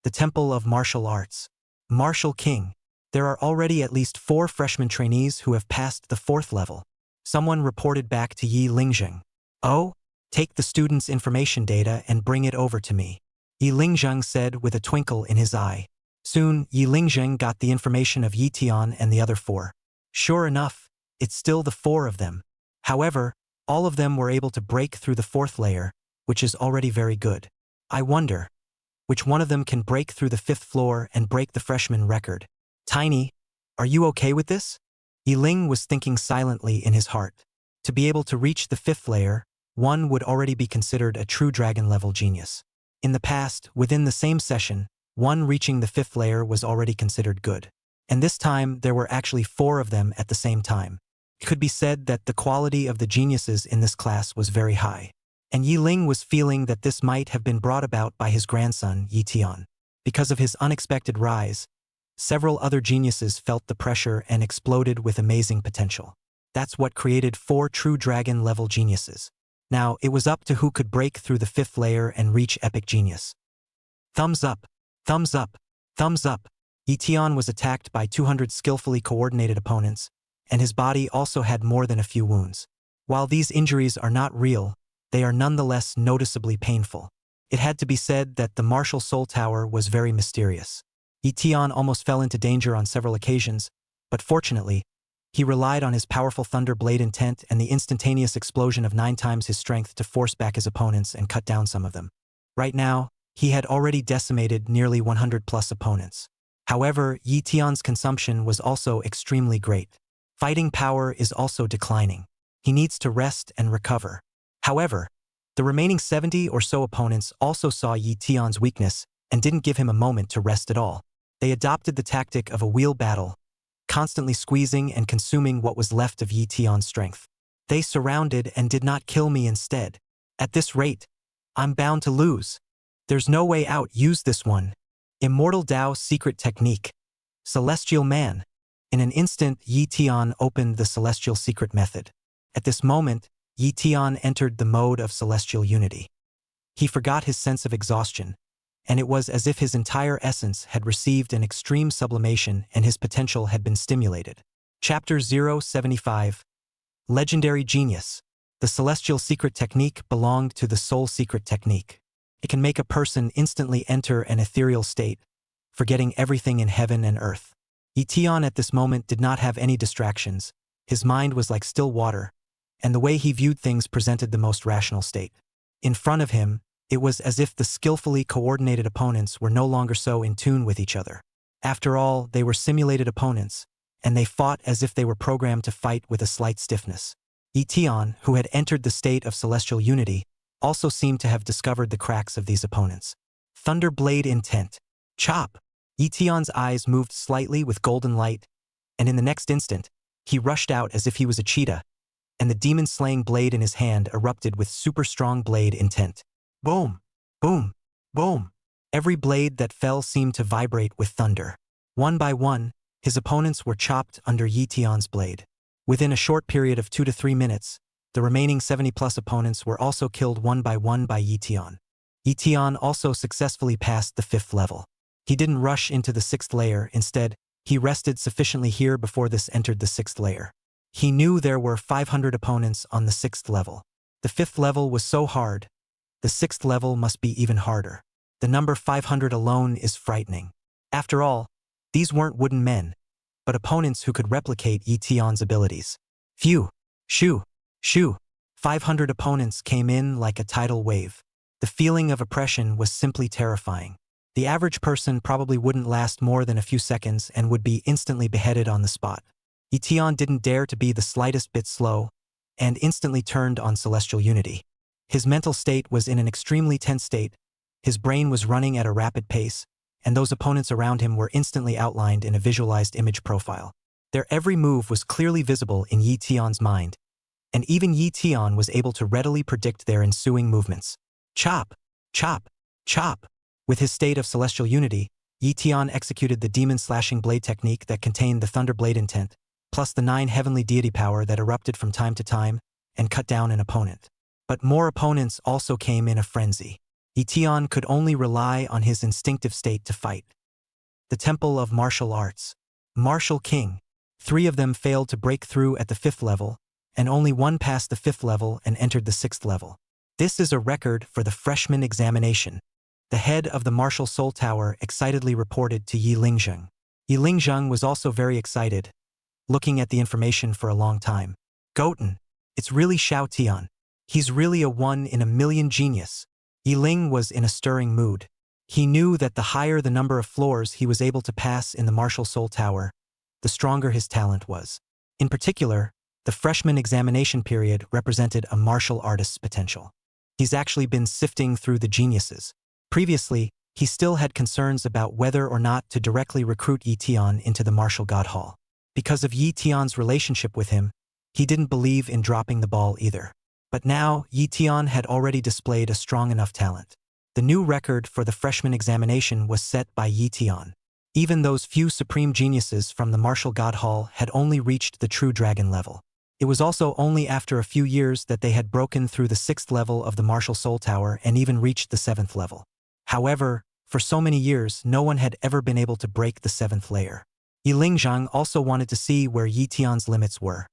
The Temple of Martial Arts. Martial King. There are already at least 4 freshman trainees who have passed the 4th level. Someone reported back to Yi Lingzheng. Oh, take the student's information data and bring it over to me. Yi Lingzheng said with a twinkle in his eye. Soon, Yi Lingzheng got the information of Lu Tian and the other 4. Sure enough, it's still the 4 of them. However, all of them were able to break through the 4th layer, which is already very good. I wonder, which one of them can break through the 5th floor and break the freshman record? Tiny, are you okay with this? Yi Ling was thinking silently in his heart. To be able to reach the 5th layer, one would already be considered a true dragon-level genius. In the past, within the same session, one reaching the 5th layer was already considered good. And this time, there were actually 4 of them at the same time. It could be said that the quality of the geniuses in this class was very high. And Yi Ling was feeling that this might have been brought about by his grandson, Lu Tian. Because of his unexpected rise, several other geniuses felt the pressure and exploded with amazing potential. That's what created 4 true dragon-level geniuses. Now, it was up to who could break through the 5th layer and reach epic genius. Thumbs up, thumbs up, thumbs up. Lu Tian was attacked by 200 skillfully coordinated opponents, and his body also had more than a few wounds. While these injuries are not real, they are nonetheless noticeably painful. It had to be said that the martial soul tower was very mysterious. Lu Tian almost fell into danger on several occasions, but fortunately, he relied on his powerful thunder blade intent and the instantaneous explosion of 9 times his strength to force back his opponents and cut down some of them. Right now, he had already decimated nearly 100+ opponents. However, Lu Tian's consumption was also extremely great. Fighting power is also declining. He needs to rest and recover. However, the remaining 70 or so opponents also saw Lu Tian's weakness and didn't give him a moment to rest at all. They adopted the tactic of a wheel battle, constantly squeezing and consuming what was left of Lu Tian's strength. They surrounded and did not kill me instead. At this rate, I'm bound to lose. There's no way out. Use this one. Immortal Dao secret technique. Celestial Man. In an instant, Lu Tian opened the celestial secret method. At this moment, Lu Tian entered the mode of celestial unity. He forgot his sense of exhaustion, and it was as if his entire essence had received an extreme sublimation and his potential had been stimulated. Chapter 075. Legendary Genius. The Celestial Secret Technique belonged to the Soul Secret Technique. It can make a person instantly enter an ethereal state, forgetting everything in heaven and earth. Lu Tian at this moment did not have any distractions. His mind was like still water, and the way he viewed things presented the most rational state. In front of him, it was as if the skillfully coordinated opponents were no longer so in tune with each other. After all, they were simulated opponents, and they fought as if they were programmed to fight with a slight stiffness. Lu Tian, who had entered the state of celestial unity, also seemed to have discovered the cracks of these opponents. Thunder Blade Intent. Chop! Lu Tian's eyes moved slightly with golden light, and in the next instant, he rushed out as if he was a cheetah, and the demon-slaying blade in his hand erupted with super-strong blade intent. Boom! Boom! Boom! Every blade that fell seemed to vibrate with thunder. One by one, his opponents were chopped under Lu Tian's blade. Within a short period of 2 to 3 minutes, the remaining 70-plus opponents were also killed one by Lu Tian. Lu Tian also successfully passed the 5th level. He didn't rush into the 6th layer, instead, he rested sufficiently here before this entered the 6th layer. He knew there were 500 opponents on the 6th level. The 5th level was so hard. The 6th level must be even harder. The number 500 alone is frightening. After all, these weren't wooden men, but opponents who could replicate Lu Tian's abilities. Phew! Shoo! Shoo! 500 opponents came in like a tidal wave. The feeling of oppression was simply terrifying. The average person probably wouldn't last more than a few seconds and would be instantly beheaded on the spot. Lu Tian didn't dare to be the slightest bit slow, and instantly turned on celestial unity. His mental state was in an extremely tense state, his brain was running at a rapid pace, and those opponents around him were instantly outlined in a visualized image profile. Their every move was clearly visible in Lu Tian's mind, and even Lu Tian was able to readily predict their ensuing movements. Chop! Chop! Chop! With his state of celestial unity, Lu Tian executed the demon-slashing blade technique that contained the thunder blade intent, plus the 9 heavenly deity power that erupted from time to time and cut down an opponent. But more opponents also came in a frenzy. Lu Tian could only rely on his instinctive state to fight. The Temple of Martial Arts. Martial King. 3 of them failed to break through at the 5th level, and only 1 passed the 5th level and entered the 6th level. This is a record for the freshman examination. The head of the Martial Soul Tower excitedly reported to Yi Lingzheng. Yi Lingzheng was also very excited, looking at the information for a long time. Goten, it's really Xiao Tian. He's really a 1 in a million genius. Yi Ling was in a stirring mood. He knew that the higher the number of floors he was able to pass in the Martial Soul Tower, the stronger his talent was. In particular, the freshman examination period represented a martial artist's potential. He's actually been sifting through the geniuses. Previously, he still had concerns about whether or not to directly recruit Lu Tian into the Martial God Hall. Because of Lu Tian's relationship with him, he didn't believe in dropping the ball either. But now, Lu Tian had already displayed a strong enough talent. The new record for the freshman examination was set by Lu Tian. Even those few supreme geniuses from the Martial God Hall had only reached the true dragon level. It was also only after a few years that they had broken through the 6th level of the Martial Soul Tower and even reached the 7th level. However, for so many years, no one had ever been able to break the 7th layer. Yi Lingzheng also wanted to see where Lu Tian's limits were.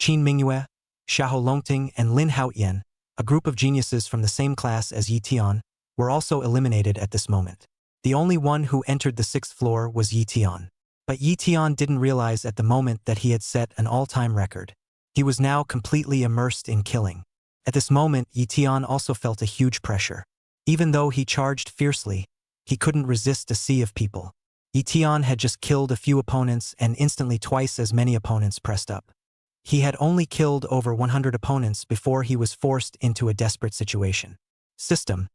Qin Mingyue, Xiahou Longting, and Lin Haoyan, a group of geniuses from the same class as Lu Tian, were also eliminated at this moment. The only one who entered the 6th floor was Lu Tian. But Lu Tian didn't realize at the moment that he had set an all-time record. He was now completely immersed in killing. At this moment, Lu Tian also felt a huge pressure. Even though he charged fiercely, he couldn't resist a sea of people. Lu Tian had just killed a few opponents and instantly twice as many opponents pressed up. He had only killed over 100 opponents before he was forced into a desperate situation. System.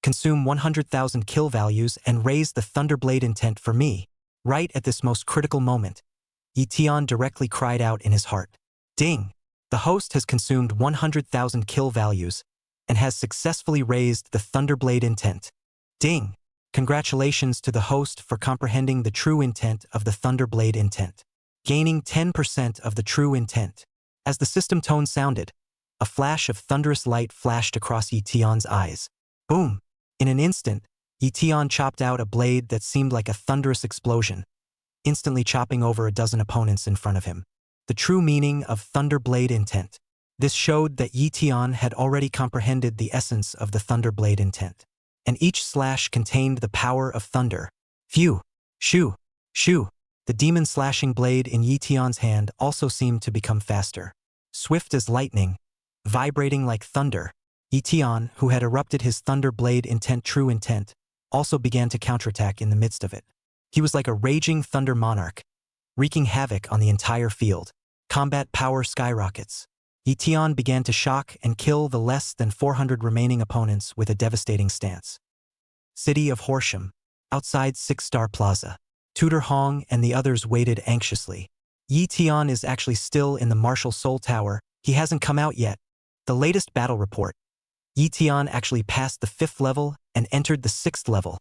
Consume 100,000 kill values and raise the Thunderblade intent for me. Right at this most critical moment, Lu Tian directly cried out in his heart. Ding! The host has consumed 100,000 kill values and has successfully raised the Thunderblade intent. Ding! Congratulations to the host for comprehending the true intent of the Thunderblade intent. Gaining 10% of the true intent. As the system tone sounded, a flash of thunderous light flashed across Lu Tian's eyes. Boom! In an instant, Lu Tian chopped out a blade that seemed like a thunderous explosion, instantly chopping over a dozen opponents in front of him. The true meaning of Thunder Blade intent. This showed that Lu Tian had already comprehended the essence of the Thunder Blade intent. And each slash contained the power of thunder. Phew! Shoo! Shoo! The demon slashing blade in Lu Tian's hand also seemed to become faster. Swift as lightning, vibrating like thunder, Lu Tian, who had erupted his Thunder Blade intent true intent, also began to counterattack in the midst of it. He was like a raging thunder monarch, wreaking havoc on the entire field. Combat power skyrockets. Lu Tian began to shock and kill the less than 400 remaining opponents with a devastating stance. City of Horsham. Outside 6-Star Plaza. Tudor Hong and the others waited anxiously. Lu Tian is actually still in the Martial Soul Tower. He hasn't come out yet. The latest battle report. Lu Tian actually passed the 5th level and entered the 6th level.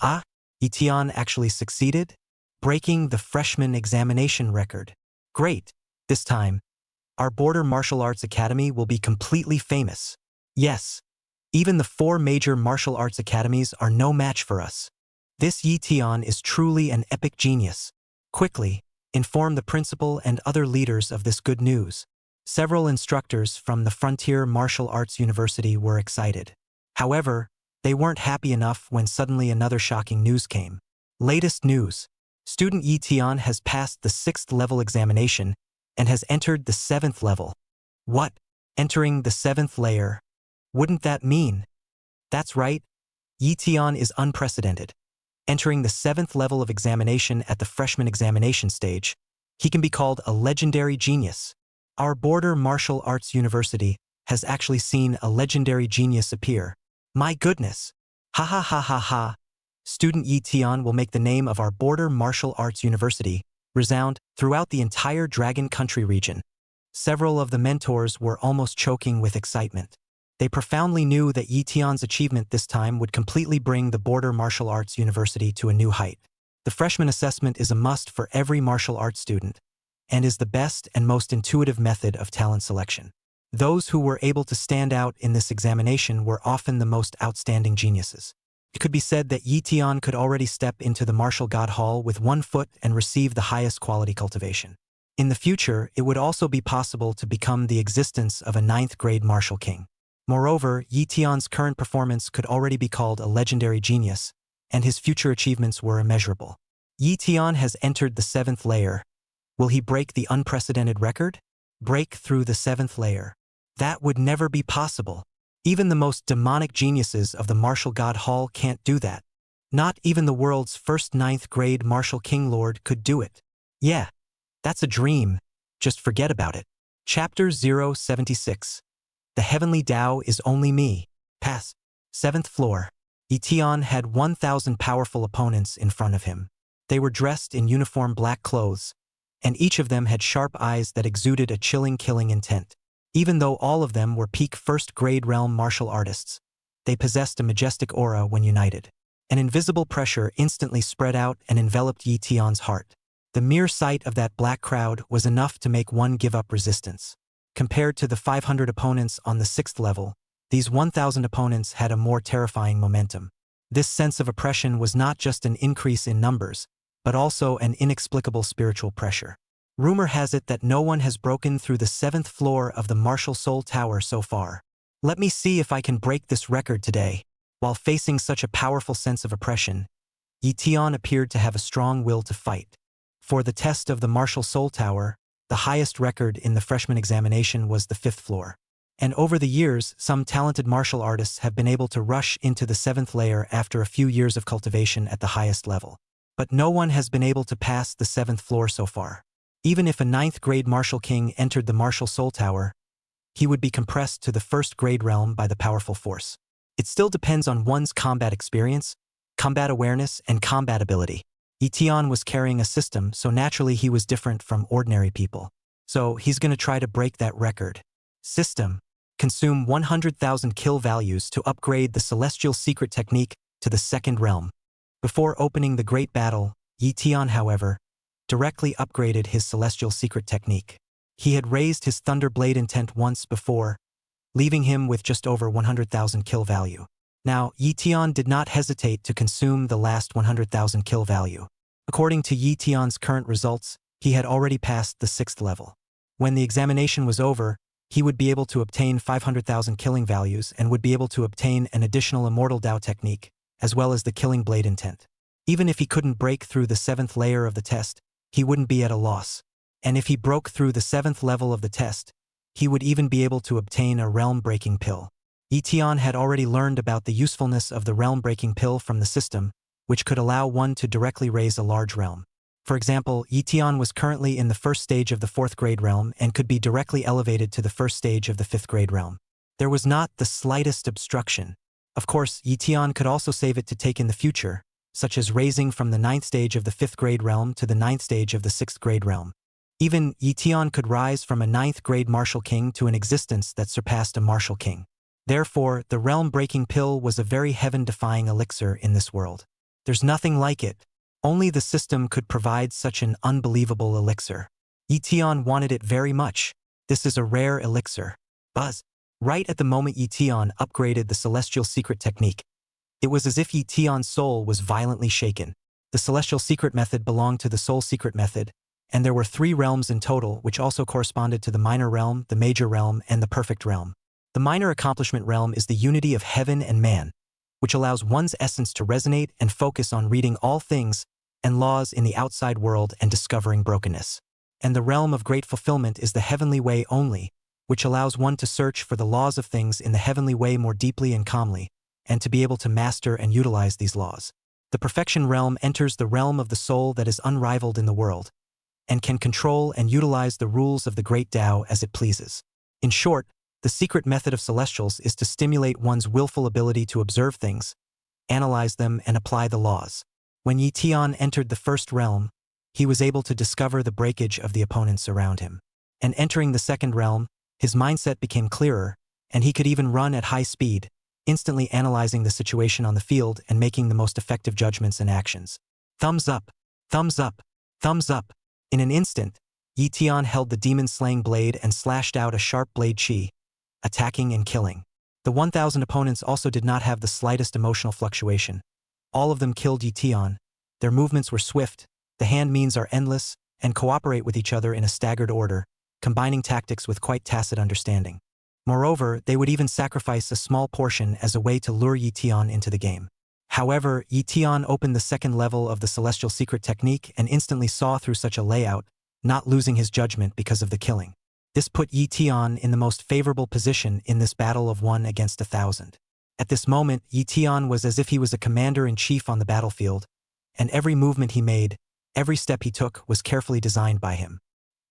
Ah, Lu Tian actually succeeded, breaking the freshman examination record. Great. This time, our Border Martial Arts Academy will be completely famous. Yes, even the 4 major martial arts academies are no match for us. This Lu Tian is truly an epic genius. Quickly, inform the principal and other leaders of this good news. Several instructors from the Frontier Martial Arts University were excited. However, they weren't happy enough when suddenly another shocking news came. Latest news. Student Lu Tian has passed the 6th level examination and has entered the 7th level. What? Entering the 7th layer? Wouldn't that mean? That's right. Lu Tian is unprecedented. Entering the 7th level of examination at the freshman examination stage, he can be called a legendary genius. Our Border Martial Arts University has actually seen a legendary genius appear. My goodness! Ha ha ha ha ha! Student Lu Tian will make the name of our Border Martial Arts University resound throughout the entire Dragon Country region. Several of the mentors were almost choking with excitement. They profoundly knew that Lu Tian's achievement this time would completely bring the Border Martial Arts University to a new height. The freshman assessment is a must for every martial arts student, and is the best and most intuitive method of talent selection. Those who were able to stand out in this examination were often the most outstanding geniuses. It could be said that Lu Tian could already step into the Martial God Hall with 1 foot and receive the highest quality cultivation. In the future, it would also be possible to become the existence of a 9th grade martial king. Moreover, Lu Tian's current performance could already be called a legendary genius, and his future achievements were immeasurable. Lu Tian has entered the 7th layer. Will he break the unprecedented record? Break through the 7th layer. That would never be possible. Even the most demonic geniuses of the Martial God Hall can't do that. Not even the world's first 9th grade Martial King Lord could do it. Yeah, that's a dream. Just forget about it. Chapter 076. The Heavenly Tao is only me. Pass. 7th floor. Lu Tian had 1,000 powerful opponents in front of him. They were dressed in uniform black clothes, and each of them had sharp eyes that exuded a chilling killing intent. Even though all of them were peak 1st grade realm martial artists, they possessed a majestic aura when united. An invisible pressure instantly spread out and enveloped Lu Tian's heart. The mere sight of that black crowd was enough to make one give up resistance. Compared to the 500 opponents on the 6th level, these 1,000 opponents had a more terrifying momentum. This sense of oppression was not just an increase in numbers, but also an inexplicable spiritual pressure. Rumor has it that no one has broken through the 7th floor of the Martial Soul Tower so far. Let me see if I can break this record today. While facing such a powerful sense of oppression, Lu Tian appeared to have a strong will to fight. For the test of the Martial Soul Tower, the highest record in the freshman examination was the 5th floor. And over the years, some talented martial artists have been able to rush into the 7th layer after a few years of cultivation at the highest level. But no one has been able to pass the 7th floor so far. Even if a 9th grade martial king entered the Martial Soul Tower, he would be compressed to the 1st grade realm by the powerful force. It still depends on one's combat experience, combat awareness, and combat ability. Lu Tian was carrying a system, so naturally he was different from ordinary people. So he's gonna try to break that record. System. Consume 100,000 kill values to upgrade the Celestial Secret Technique to the 2nd realm. Before opening the great battle, Lu Tian, however, directly upgraded his Celestial Secret Technique. He had raised his Thunder Blade intent once before, leaving him with just over 100,000 kill value. Now, Yi Tian did not hesitate to consume the last 100,000 kill value. According to Yi Tian's current results, he had already passed the 6th level. When the examination was over, he would be able to obtain 500,000 killing values and would be able to obtain an additional immortal Dao technique, as well as the killing blade intent. Even if he couldn't break through the 7th layer of the test, he wouldn't be at a loss. And if he broke through the 7th level of the test, he would even be able to obtain a realm-breaking pill. Yi Tian had already learned about the usefulness of the realm-breaking pill from the system, which could allow one to directly raise a large realm. For example, Yi Tian was currently in the 1st stage of the 4th grade realm and could be directly elevated to the 1st stage of the 5th grade realm. There was not the slightest obstruction. Of course, Yi Tian could also save it to take in the future, such as raising from the 9th stage of the 5th grade realm to the 9th stage of the 6th grade realm. Even Yi Tian could rise from a 9th grade martial king to an existence that surpassed a martial king. Therefore, the realm-breaking pill was a very heaven-defying elixir in this world. There's nothing like it. Only the system could provide such an unbelievable elixir. Yi Tian wanted it very much. This is a rare elixir. Buzz. Right at the moment Yi Tian upgraded the celestial secret technique, it was as if Yi Tian's soul was violently shaken. The celestial secret method belonged to the soul secret method, and there were 3 realms in total which also corresponded to the minor realm, the major realm, and the perfect realm. The minor accomplishment realm is the unity of heaven and man, which allows one's essence to resonate and focus on reading all things and laws in the outside world and discovering brokenness. And the realm of great fulfillment is the heavenly way only, which allows one to search for the laws of things in the heavenly way more deeply and calmly, and to be able to master and utilize these laws. The perfection realm enters the realm of the soul that is unrivaled in the world, and can control and utilize the rules of the great Tao as it pleases. In short, the secret method of celestials is to stimulate one's willful ability to observe things, analyze them, and apply the laws. When Yi Tian entered the 1st realm, he was able to discover the breakage of the opponents around him. And entering the 2nd realm, his mindset became clearer, and he could even run at high speed, instantly analyzing the situation on the field and making the most effective judgments and actions. Thumbs up, thumbs up, thumbs up. In an instant, Yi Tian held the demon-slaying blade and slashed out a sharp blade chi, attacking and killing. The 1,000 opponents also did not have the slightest emotional fluctuation. All of them killed Yi Tian. Their movements were swift, the hand means are endless, and cooperate with each other in a staggered order, combining tactics with quite tacit understanding. Moreover, they would even sacrifice a small portion as a way to lure Yi Tian into the game. However, Yi Tian opened the 2nd level of the celestial secret technique and instantly saw through such a layout, not losing his judgment because of the killing. This put Yi Tian in the most favorable position in this battle of 1 against 1,000. At this moment, Yi Tian was as if he was a commander-in-chief on the battlefield, and every movement he made, every step he took was carefully designed by him.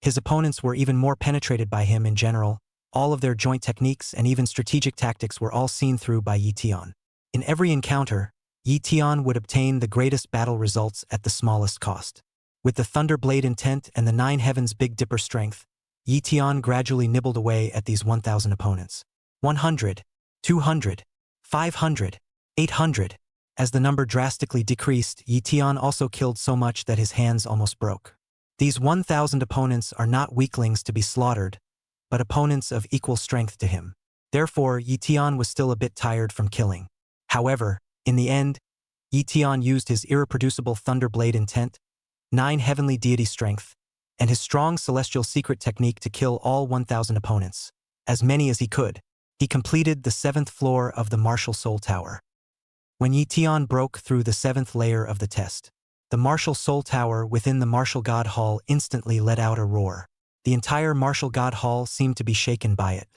His opponents were even more penetrated by him in general. All of their joint techniques and even strategic tactics were all seen through by Yi Tian. In every encounter, Yi Tian would obtain the greatest battle results at the smallest cost. With the Thunder Blade intent and the 9 Heavens Big Dipper strength, Yi Tian gradually nibbled away at these 1,000 opponents. 100, 200, 500, 800. As the number drastically decreased, Yi Tian also killed so much that his hands almost broke. These 1,000 opponents are not weaklings to be slaughtered, but opponents of equal strength to him. Therefore, Yi Tian was still a bit tired from killing. However, in the end, Yi Tian used his irreproducible Thunder Blade intent, 9 heavenly deity strength, and his strong celestial secret technique to kill all 1,000 opponents, as many as he could. He completed the 7th floor of the Martial Soul Tower. When Yi Tian broke through the 7th layer of the test, the Martial Soul Tower within the Martial God Hall instantly let out a roar. The entire Martial God Hall seemed to be shaken by it.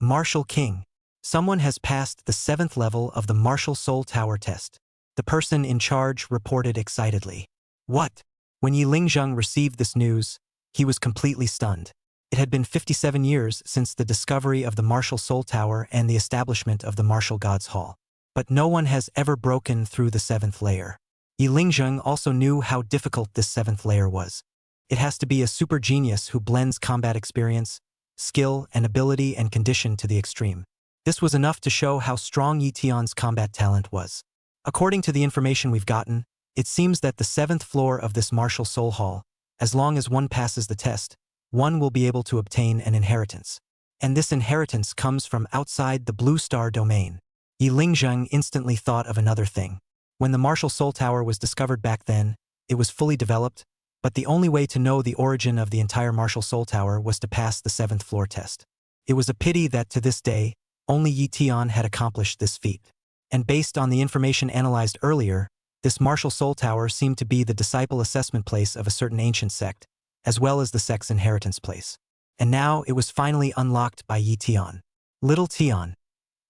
Martial King. Someone has passed the 7th level of the Martial Soul Tower test. The person in charge reported excitedly. What? When Yi Lingzheng received this news, he was completely stunned. It had been 57 years since the discovery of the Martial Soul Tower and the establishment of the Martial Gods Hall. But no one has ever broken through the 7th layer. Yi Lingzheng also knew how difficult this 7th layer was. It has to be a super genius who blends combat experience, skill, and ability and condition to the extreme. This was enough to show how strong Yi Tian's combat talent was. According to the information we've gotten, it seems that the 7th floor of this Martial Soul Hall, as long as one passes the test, one will be able to obtain an inheritance. And this inheritance comes from outside the Blue Star domain. Yi Lingzheng instantly thought of another thing. When the martial soul tower was discovered back then, it was fully developed, but the only way to know the origin of the entire martial soul tower was to pass the 7th floor test. It was a pity that to this day, only Yi Tian had accomplished this feat. And based on the information analyzed earlier, this martial soul tower seemed to be the disciple assessment place of a certain ancient sect, as well as the sect's inheritance place. And now it was finally unlocked by Yi Tian. Little Tian,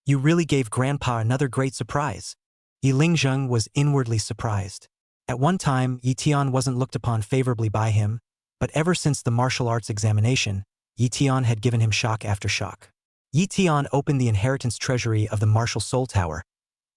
you really gave Grandpa another great surprise. Yi Lingzheng was inwardly surprised. At one time, Yi Tian wasn't looked upon favorably by him, but ever since the martial arts examination, Yi Tian had given him shock after shock. Yi Tian opened the inheritance treasury of the martial soul tower.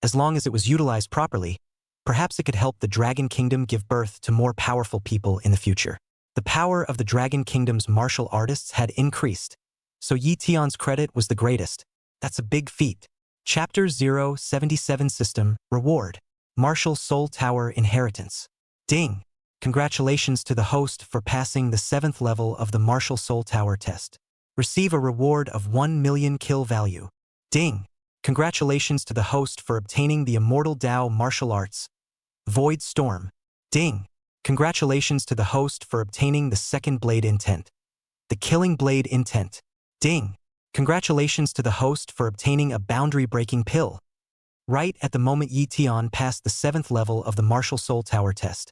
As long as it was utilized properly, perhaps it could help the Dragon Kingdom give birth to more powerful people in the future. The power of the Dragon Kingdom's martial artists had increased, so Yi Tian's credit was the greatest. That's a big feat. Chapter 077 System Reward Martial Soul Tower Inheritance. Ding! Congratulations to the host for passing the 7th level of the Martial Soul Tower test. Receive a reward of 1 million kill value. Ding! Congratulations to the host for obtaining the Immortal Dao Martial Arts. Void Storm. Ding! Congratulations to the host for obtaining the 2nd Blade Intent. The Killing Blade Intent. Ding! Congratulations to the host for obtaining a boundary-breaking pill. Right at the moment Yi Tian passed the 7th level of the Martial Soul Tower test,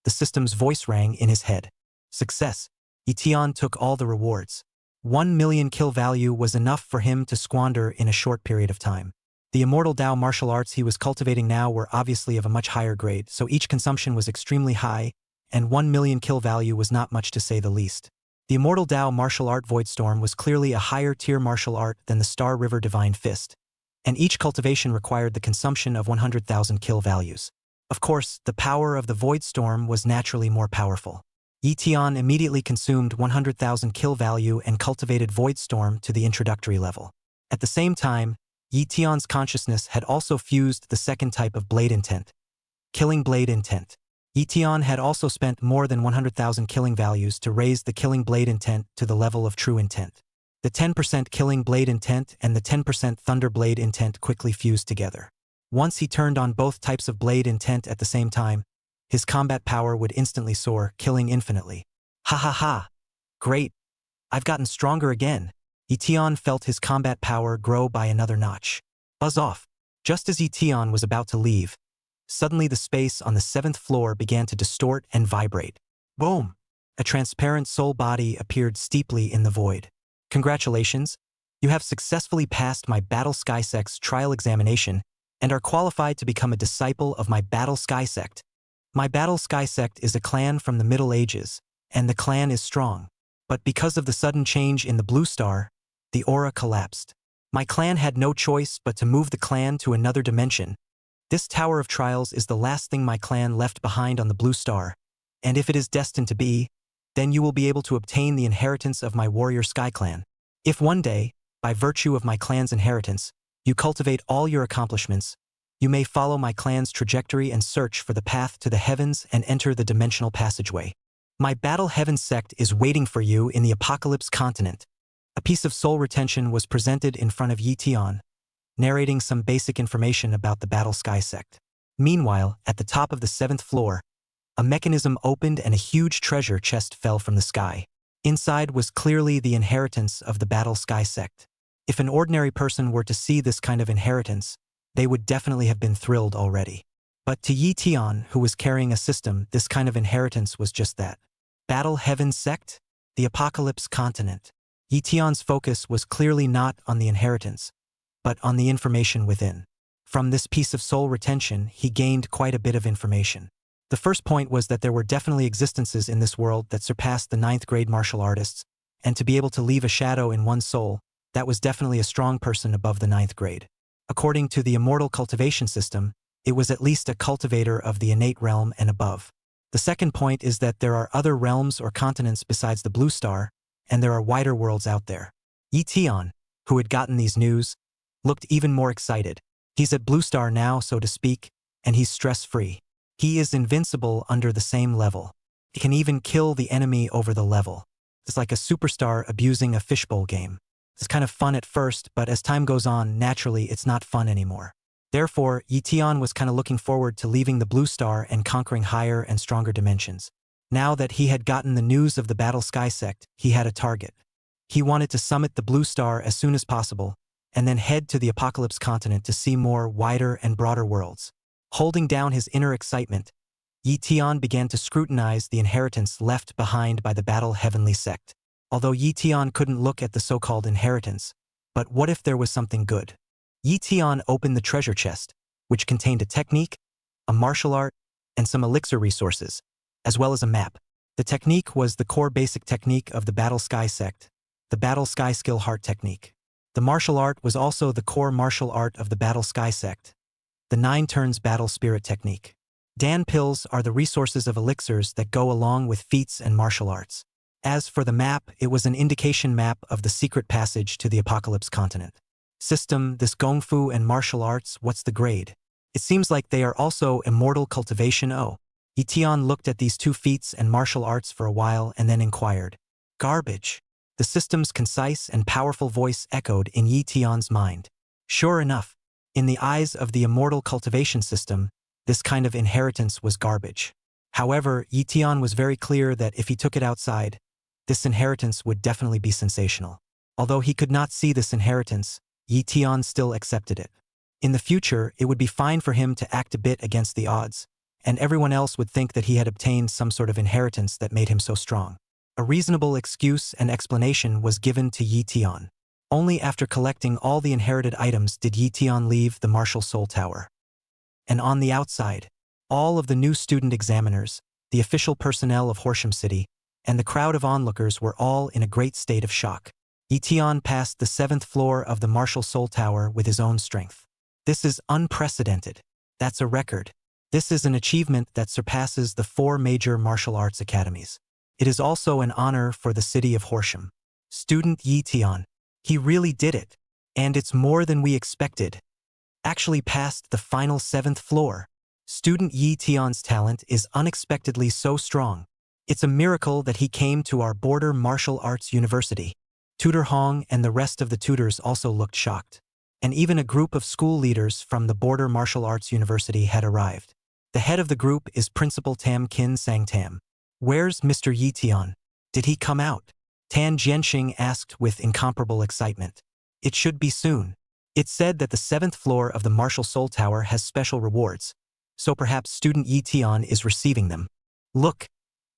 the system's voice rang in his head. Success! Yi Tian took all the rewards. 1 million kill value was enough for him to squander in a short period of time. The Immortal Dao martial arts he was cultivating now were obviously of a much higher grade, so each consumption was extremely high, and 1 million kill value was not much to say the least. The Immortal Dao martial art Voidstorm was clearly a higher tier martial art than the Star River Divine Fist, and each cultivation required the consumption of 100,000 kill values. Of course, the power of the Voidstorm was naturally more powerful. Yi Tian immediately consumed 100,000 kill value and cultivated Voidstorm to the introductory level. At the same time, Yi Tian's consciousness had also fused the 2nd type of Blade Intent, Killing Blade Intent. Yi Tian had also spent more than 100,000 killing values to raise the Killing Blade Intent to the level of True Intent. The 10% Killing Blade Intent and the 10% Thunder Blade Intent quickly fused together. Once he turned on both types of Blade Intent at the same time, his combat power would instantly soar, killing infinitely. Ha ha ha! Great! I've gotten stronger again. Yi Tian felt his combat power grow by another notch. Buzz off! Just as Yi Tian was about to leave, suddenly the space on the 7th floor began to distort and vibrate. Boom! A transparent soul body appeared steeply in the void. Congratulations! You have successfully passed my Battle Sky Sect's trial examination and are qualified to become a disciple of my Battle Sky Sect. My Battle Sky Sect is a clan from the Middle Ages, and the clan is strong. But because of the sudden change in the Blue Star, the aura collapsed. My clan had no choice but to move the clan to another dimension. This Tower of Trials is the last thing my clan left behind on the Blue Star, and if it is destined to be, then you will be able to obtain the inheritance of my Warrior Sky Clan. If one day, by virtue of my clan's inheritance, you cultivate all your accomplishments, you may follow my clan's trajectory and search for the path to the heavens and enter the dimensional passageway. My Battle Heaven sect is waiting for you in the Apocalypse continent. A piece of soul retention was presented in front of Yi Tian, narrating some basic information about the Battle Sky sect. Meanwhile, at the top of the 7th floor, a mechanism opened and a huge treasure chest fell from the sky. Inside was clearly the inheritance of the Battle Sky sect. If an ordinary person were to see this kind of inheritance, they would definitely have been thrilled already. But to Yi Tian, who was carrying a system, this kind of inheritance was just that. Battle Heaven sect? The Apocalypse continent. Yi Tian's focus was clearly not on the inheritance, but on the information within. From this piece of soul retention, he gained quite a bit of information. The first point was that there were definitely existences in this world that surpassed the 9th grade martial artists, and to be able to leave a shadow in one's soul, that was definitely a strong person above the 9th grade. According to the immortal cultivation system, it was at least a cultivator of the innate realm and above. The second point is that there are other realms or continents besides the Blue Star, and there are wider worlds out there. Yi Tian, who had gotten these news, looked even more excited. He's at Blue Star now, so to speak, and he's stress-free. He is invincible under the same level. He can even kill the enemy over the level. It's like a superstar abusing a fishbowl game. It's kind of fun at first, but as time goes on, naturally it's not fun anymore. Therefore, Yi Tian was kinda looking forward to leaving the Blue Star and conquering higher and stronger dimensions. Now that he had gotten the news of the Battle Sky Sect, he had a target. He wanted to summit the Blue Star as soon as possible, and then head to the Apocalypse continent to see more wider and broader worlds. Holding down his inner excitement, Yi Tian began to scrutinize the inheritance left behind by the Battle Heavenly Sect. Although Yi Tian couldn't look at the so-called inheritance, but what if there was something good? Yi Tian opened the treasure chest, which contained a technique, a martial art, and some elixir resources, as well as a map. The technique was the core basic technique of the Battle Sky Sect, the Battle Sky Skill Heart technique. The martial art was also the core martial art of the Battle Sky Sect, the 9 turns Battle Spirit technique. Dan pills are the resources of elixirs that go along with feats and martial arts. As for the map, it was an indication map of the secret passage to the Apocalypse continent. System, this Gongfu and martial arts, what's the grade? It seems like they are also immortal cultivation. Yi Tian looked at these 2 feats and martial arts for a while and then inquired. Garbage. The system's concise and powerful voice echoed in Yi Tian's mind. Sure enough, in the eyes of the immortal cultivation system, this kind of inheritance was garbage. However, Yi Tian was very clear that if he took it outside, this inheritance would definitely be sensational. Although he could not see this inheritance, Yi Tian still accepted it. In the future, it would be fine for him to act a bit against the odds, and everyone else would think that he had obtained some sort of inheritance that made him so strong. A reasonable excuse and explanation was given to Yi Tian. Only after collecting all the inherited items did Yi Tian leave the Martial Soul Tower. And on the outside, all of the new student examiners, the official personnel of Horsham City, and the crowd of onlookers were all in a great state of shock. Yi Tian passed the 7th floor of the Martial Soul Tower with his own strength. This is unprecedented. That's a record. This is an achievement that surpasses the 4 major martial arts academies. It is also an honor for the city of Horsham. Student Yi Tian. He really did it. And it's more than we expected. Actually passed the final 7th floor. Student Yi Tian's talent is unexpectedly so strong. It's a miracle that he came to our border martial arts university. Tutor Hong and the rest of the tutors also looked shocked. And even a group of school leaders from the border martial arts university had arrived. The head of the group is Principal Tam Kin Sang Tam. Where's Mr. Yi Tian? Did he come out? Tan Jianxing asked with incomparable excitement. It should be soon. It's said that the 7th floor of the Martial Soul Tower has special rewards, so perhaps student Yi Tian is receiving them. Look,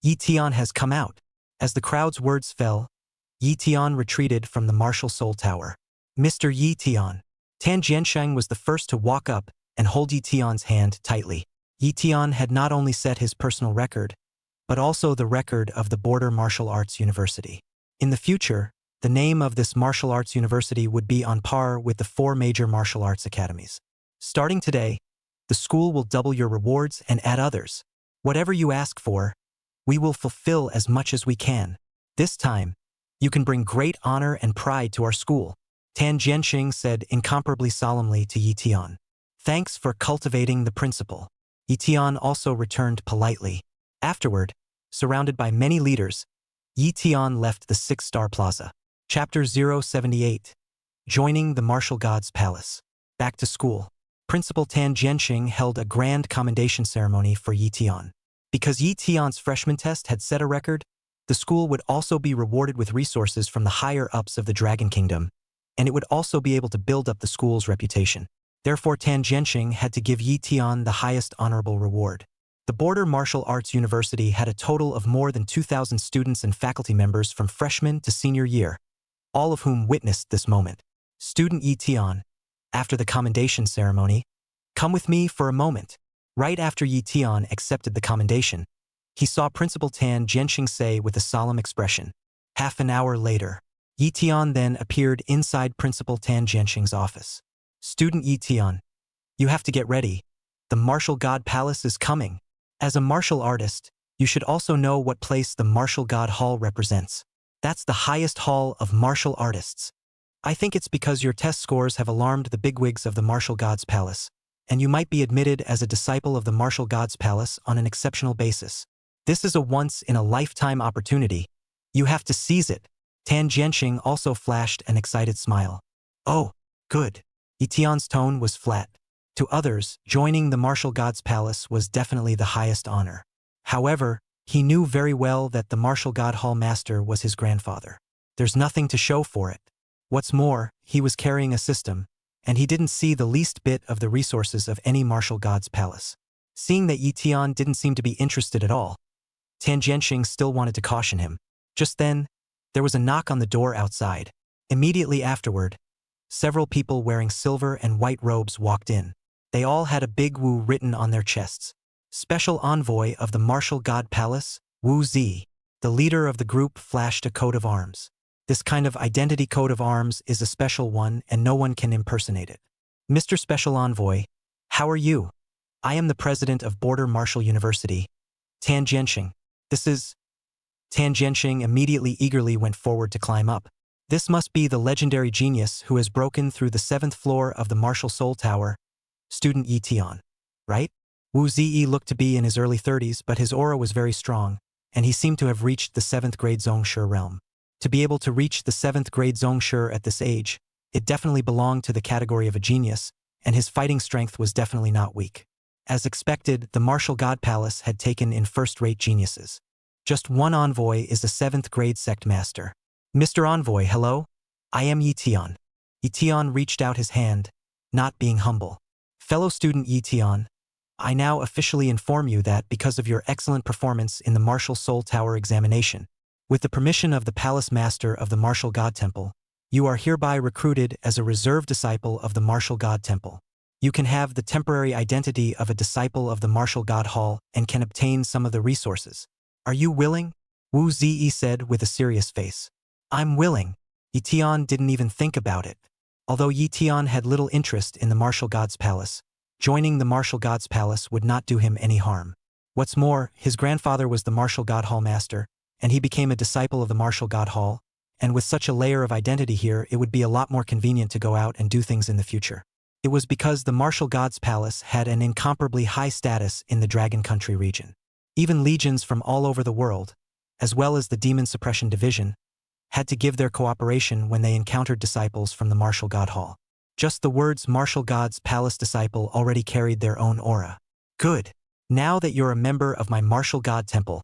Yi Tian has come out. As the crowd's words fell, Yi Tian retreated from the Martial Soul Tower. Mr. Yi Tian. Tan Jianxing was the first to walk up and hold Yi Tian's hand tightly. Yi Tian had not only set his personal record, but also the record of the Border Martial Arts University. In the future, the name of this martial arts university would be on par with the 4 major martial arts academies. Starting today, the school will double your rewards and add others. Whatever you ask for, we will fulfill as much as we can. This time, you can bring great honor and pride to our school, Tan Jianxing said incomparably solemnly to Yi Tian. Thanks for cultivating the principal. Yi Tian also returned politely. Afterward, surrounded by many leaders, Yi Tian left the 6-star plaza. Chapter 078. Joining the Martial God's Palace. Back to school. Principal Tan Jianxing held a grand commendation ceremony for Yi Tian. Because Yi Tian's freshman test had set a record, the school would also be rewarded with resources from the higher-ups of the Dragon Kingdom, and it would also be able to build up the school's reputation. Therefore, Tan Jianxing had to give Yi Tian the highest honorable reward. The Border Martial Arts University had a total of more than 2,000 students and faculty members from freshman to senior year, all of whom witnessed this moment. Student Yi Tian, after the commendation ceremony, come with me for a moment. Right after Yi Tian accepted the commendation, he saw Principal Tan Jianxing say with a solemn expression. Half an hour later, Yi Tian then appeared inside Principal Tan Jianxing's office. Student Yi Tian, you have to get ready. The Martial God Palace is coming. As a martial artist, you should also know what place the Martial God Hall represents. That's the highest hall of martial artists. I think it's because your test scores have alarmed the bigwigs of the Martial God's Palace, and you might be admitted as a disciple of the Martial God's Palace on an exceptional basis. This is a once-in-a-lifetime opportunity. You have to seize it. Tan Jianxing also flashed an excited smile. Oh, good. Yi Tian's tone was flat. To others, joining the martial god's palace was definitely the highest honor. However, he knew very well that the martial god hall master was his grandfather. There's nothing to show for it. What's more, he was carrying a system, and he didn't see the least bit of the resources of any martial god's palace. Seeing that Lu Tian didn't seem to be interested at all, Tan Jianxing still wanted to caution him. Just then, there was a knock on the door outside. Immediately afterward, several people wearing silver and white robes walked in. They all had a big Wu written on their chests. Special envoy of the martial god palace, Wu Zi. The leader of the group flashed a coat of arms. This kind of identity coat of arms is a special one and no one can impersonate it. Mr. Special Envoy, how are you? I am the president of Border Martial University, Tan Jianxing. This is... Tan Jianxing immediately eagerly went forward to climb up. This must be the legendary genius who has broken through the 7th floor of the Martial Soul Tower, student Lu Tian, right? Wu Zi looked to be in his early 30s, but his aura was very strong, and he seemed to have reached the 7th grade Zhongshe realm. To be able to reach the 7th grade Zhongshe at this age, it definitely belonged to the category of a genius, and his fighting strength was definitely not weak. As expected, the Martial God Palace had taken in first-rate geniuses. Just one envoy is a 7th grade sect master. Mr. Envoy, hello? I am Lu Tian. Lu Tian reached out his hand, not being humble. Fellow student Lu Tian, I now officially inform you that because of your excellent performance in the Martial Soul Tower examination, with the permission of the Palace Master of the Martial God Temple, you are hereby recruited as a reserve disciple of the Martial God Temple. You can have the temporary identity of a disciple of the Martial God Hall and can obtain some of the resources. Are you willing? Wu Zi said with a serious face. I'm willing. Lu Tian didn't even think about it. Although Lu Tian had little interest in the Martial God's Palace, joining the Martial God's Palace would not do him any harm. What's more, his grandfather was the Martial God Hall Master, and he became a disciple of the Martial God Hall, and with such a layer of identity here, it would be a lot more convenient to go out and do things in the future. It was because the Martial God's Palace had an incomparably high status in the Dragon Country region. Even legions from all over the world, as well as the Demon Suppression Division, had to give their cooperation when they encountered disciples from the Martial God Hall. Just the words Martial God's Palace disciple already carried their own aura. Good. Now that you're a member of my Martial God Temple,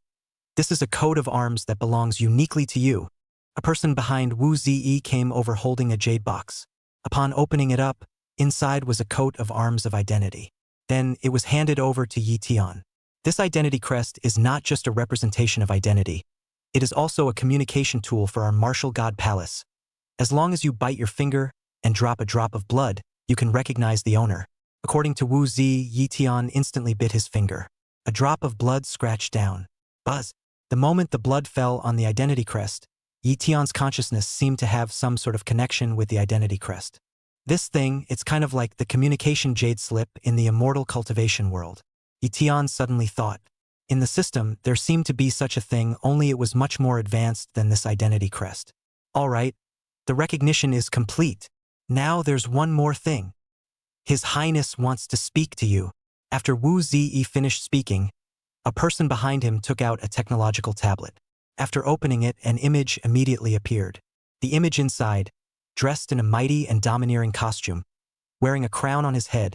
this is a coat of arms that belongs uniquely to you. A person behind Wu Zi came over holding a jade box. Upon opening it up, inside was a coat of arms of identity. Then it was handed over to Lu Tian. This identity crest is not just a representation of identity. It is also a communication tool for our Martial God Palace. As long as you bite your finger and drop a drop of blood, you can recognize the owner. According to Wu Zi, Lu Tian instantly bit his finger. A drop of blood scratched down. Buzz. The moment the blood fell on the identity crest, Lu Tian's consciousness seemed to have some sort of connection with the identity crest. This thing, it's kind of like the communication jade slip in the immortal cultivation world. Lu Tian suddenly thought. In the system, there seemed to be such a thing, only it was much more advanced than this identity crest. All right, the recognition is complete. Now there's one more thing. His Highness wants to speak to you. After Wu Zi finished speaking, a person behind him took out a technological tablet. After opening it, an image immediately appeared. The image inside, dressed in a mighty and domineering costume, wearing a crown on his head,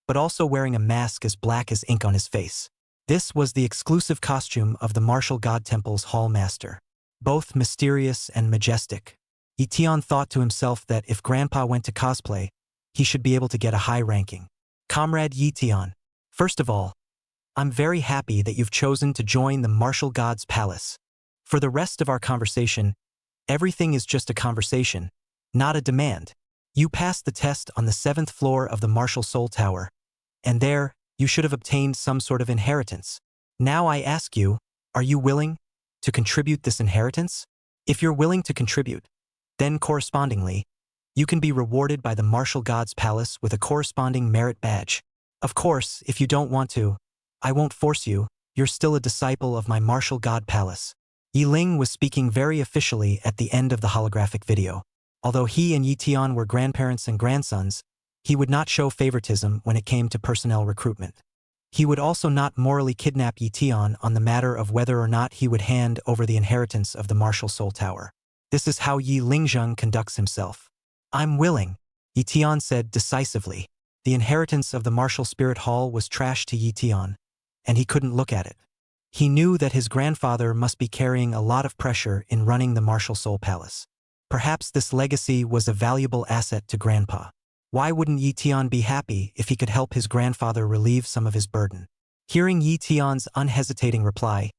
but also wearing a mask as black as ink on his face. This was the exclusive costume of the Martial God Temple's Hall Master. Both mysterious and majestic. Lu Tian thought to himself that if Grandpa went to cosplay, he should be able to get a high ranking. Comrade Lu Tian, first of all, I'm very happy that you've chosen to join the Martial God's Palace. For the rest of our conversation, everything is just a conversation, not a demand. You passed the test on the 7th floor of the Martial Soul Tower, and there, you should have obtained some sort of inheritance. Now I ask you, are you willing to contribute this inheritance? If you're willing to contribute, then correspondingly, you can be rewarded by the Martial God's Palace with a corresponding merit badge. Of course, if you don't want to, I won't force you, you're still a disciple of my Martial God Palace. Yiling was speaking very officially at the end of the holographic video. Although he and Lu Tian were grandparents and grandsons, he would not show favoritism when it came to personnel recruitment. He would also not morally kidnap Lu Tian on the matter of whether or not he would hand over the inheritance of the Martial Soul Tower. This is how Yi Lingzheng conducts himself. I'm willing, Lu Tian said decisively. The inheritance of the martial spirit hall was trash to Yi Tian, and he couldn't look at it. He knew that his grandfather must be carrying a lot of pressure in running the martial soul palace. Perhaps this legacy was a valuable asset to Grandpa. Why wouldn't Yi Tian be happy if he could help his grandfather relieve some of his burden? Hearing Yi Tian's unhesitating reply,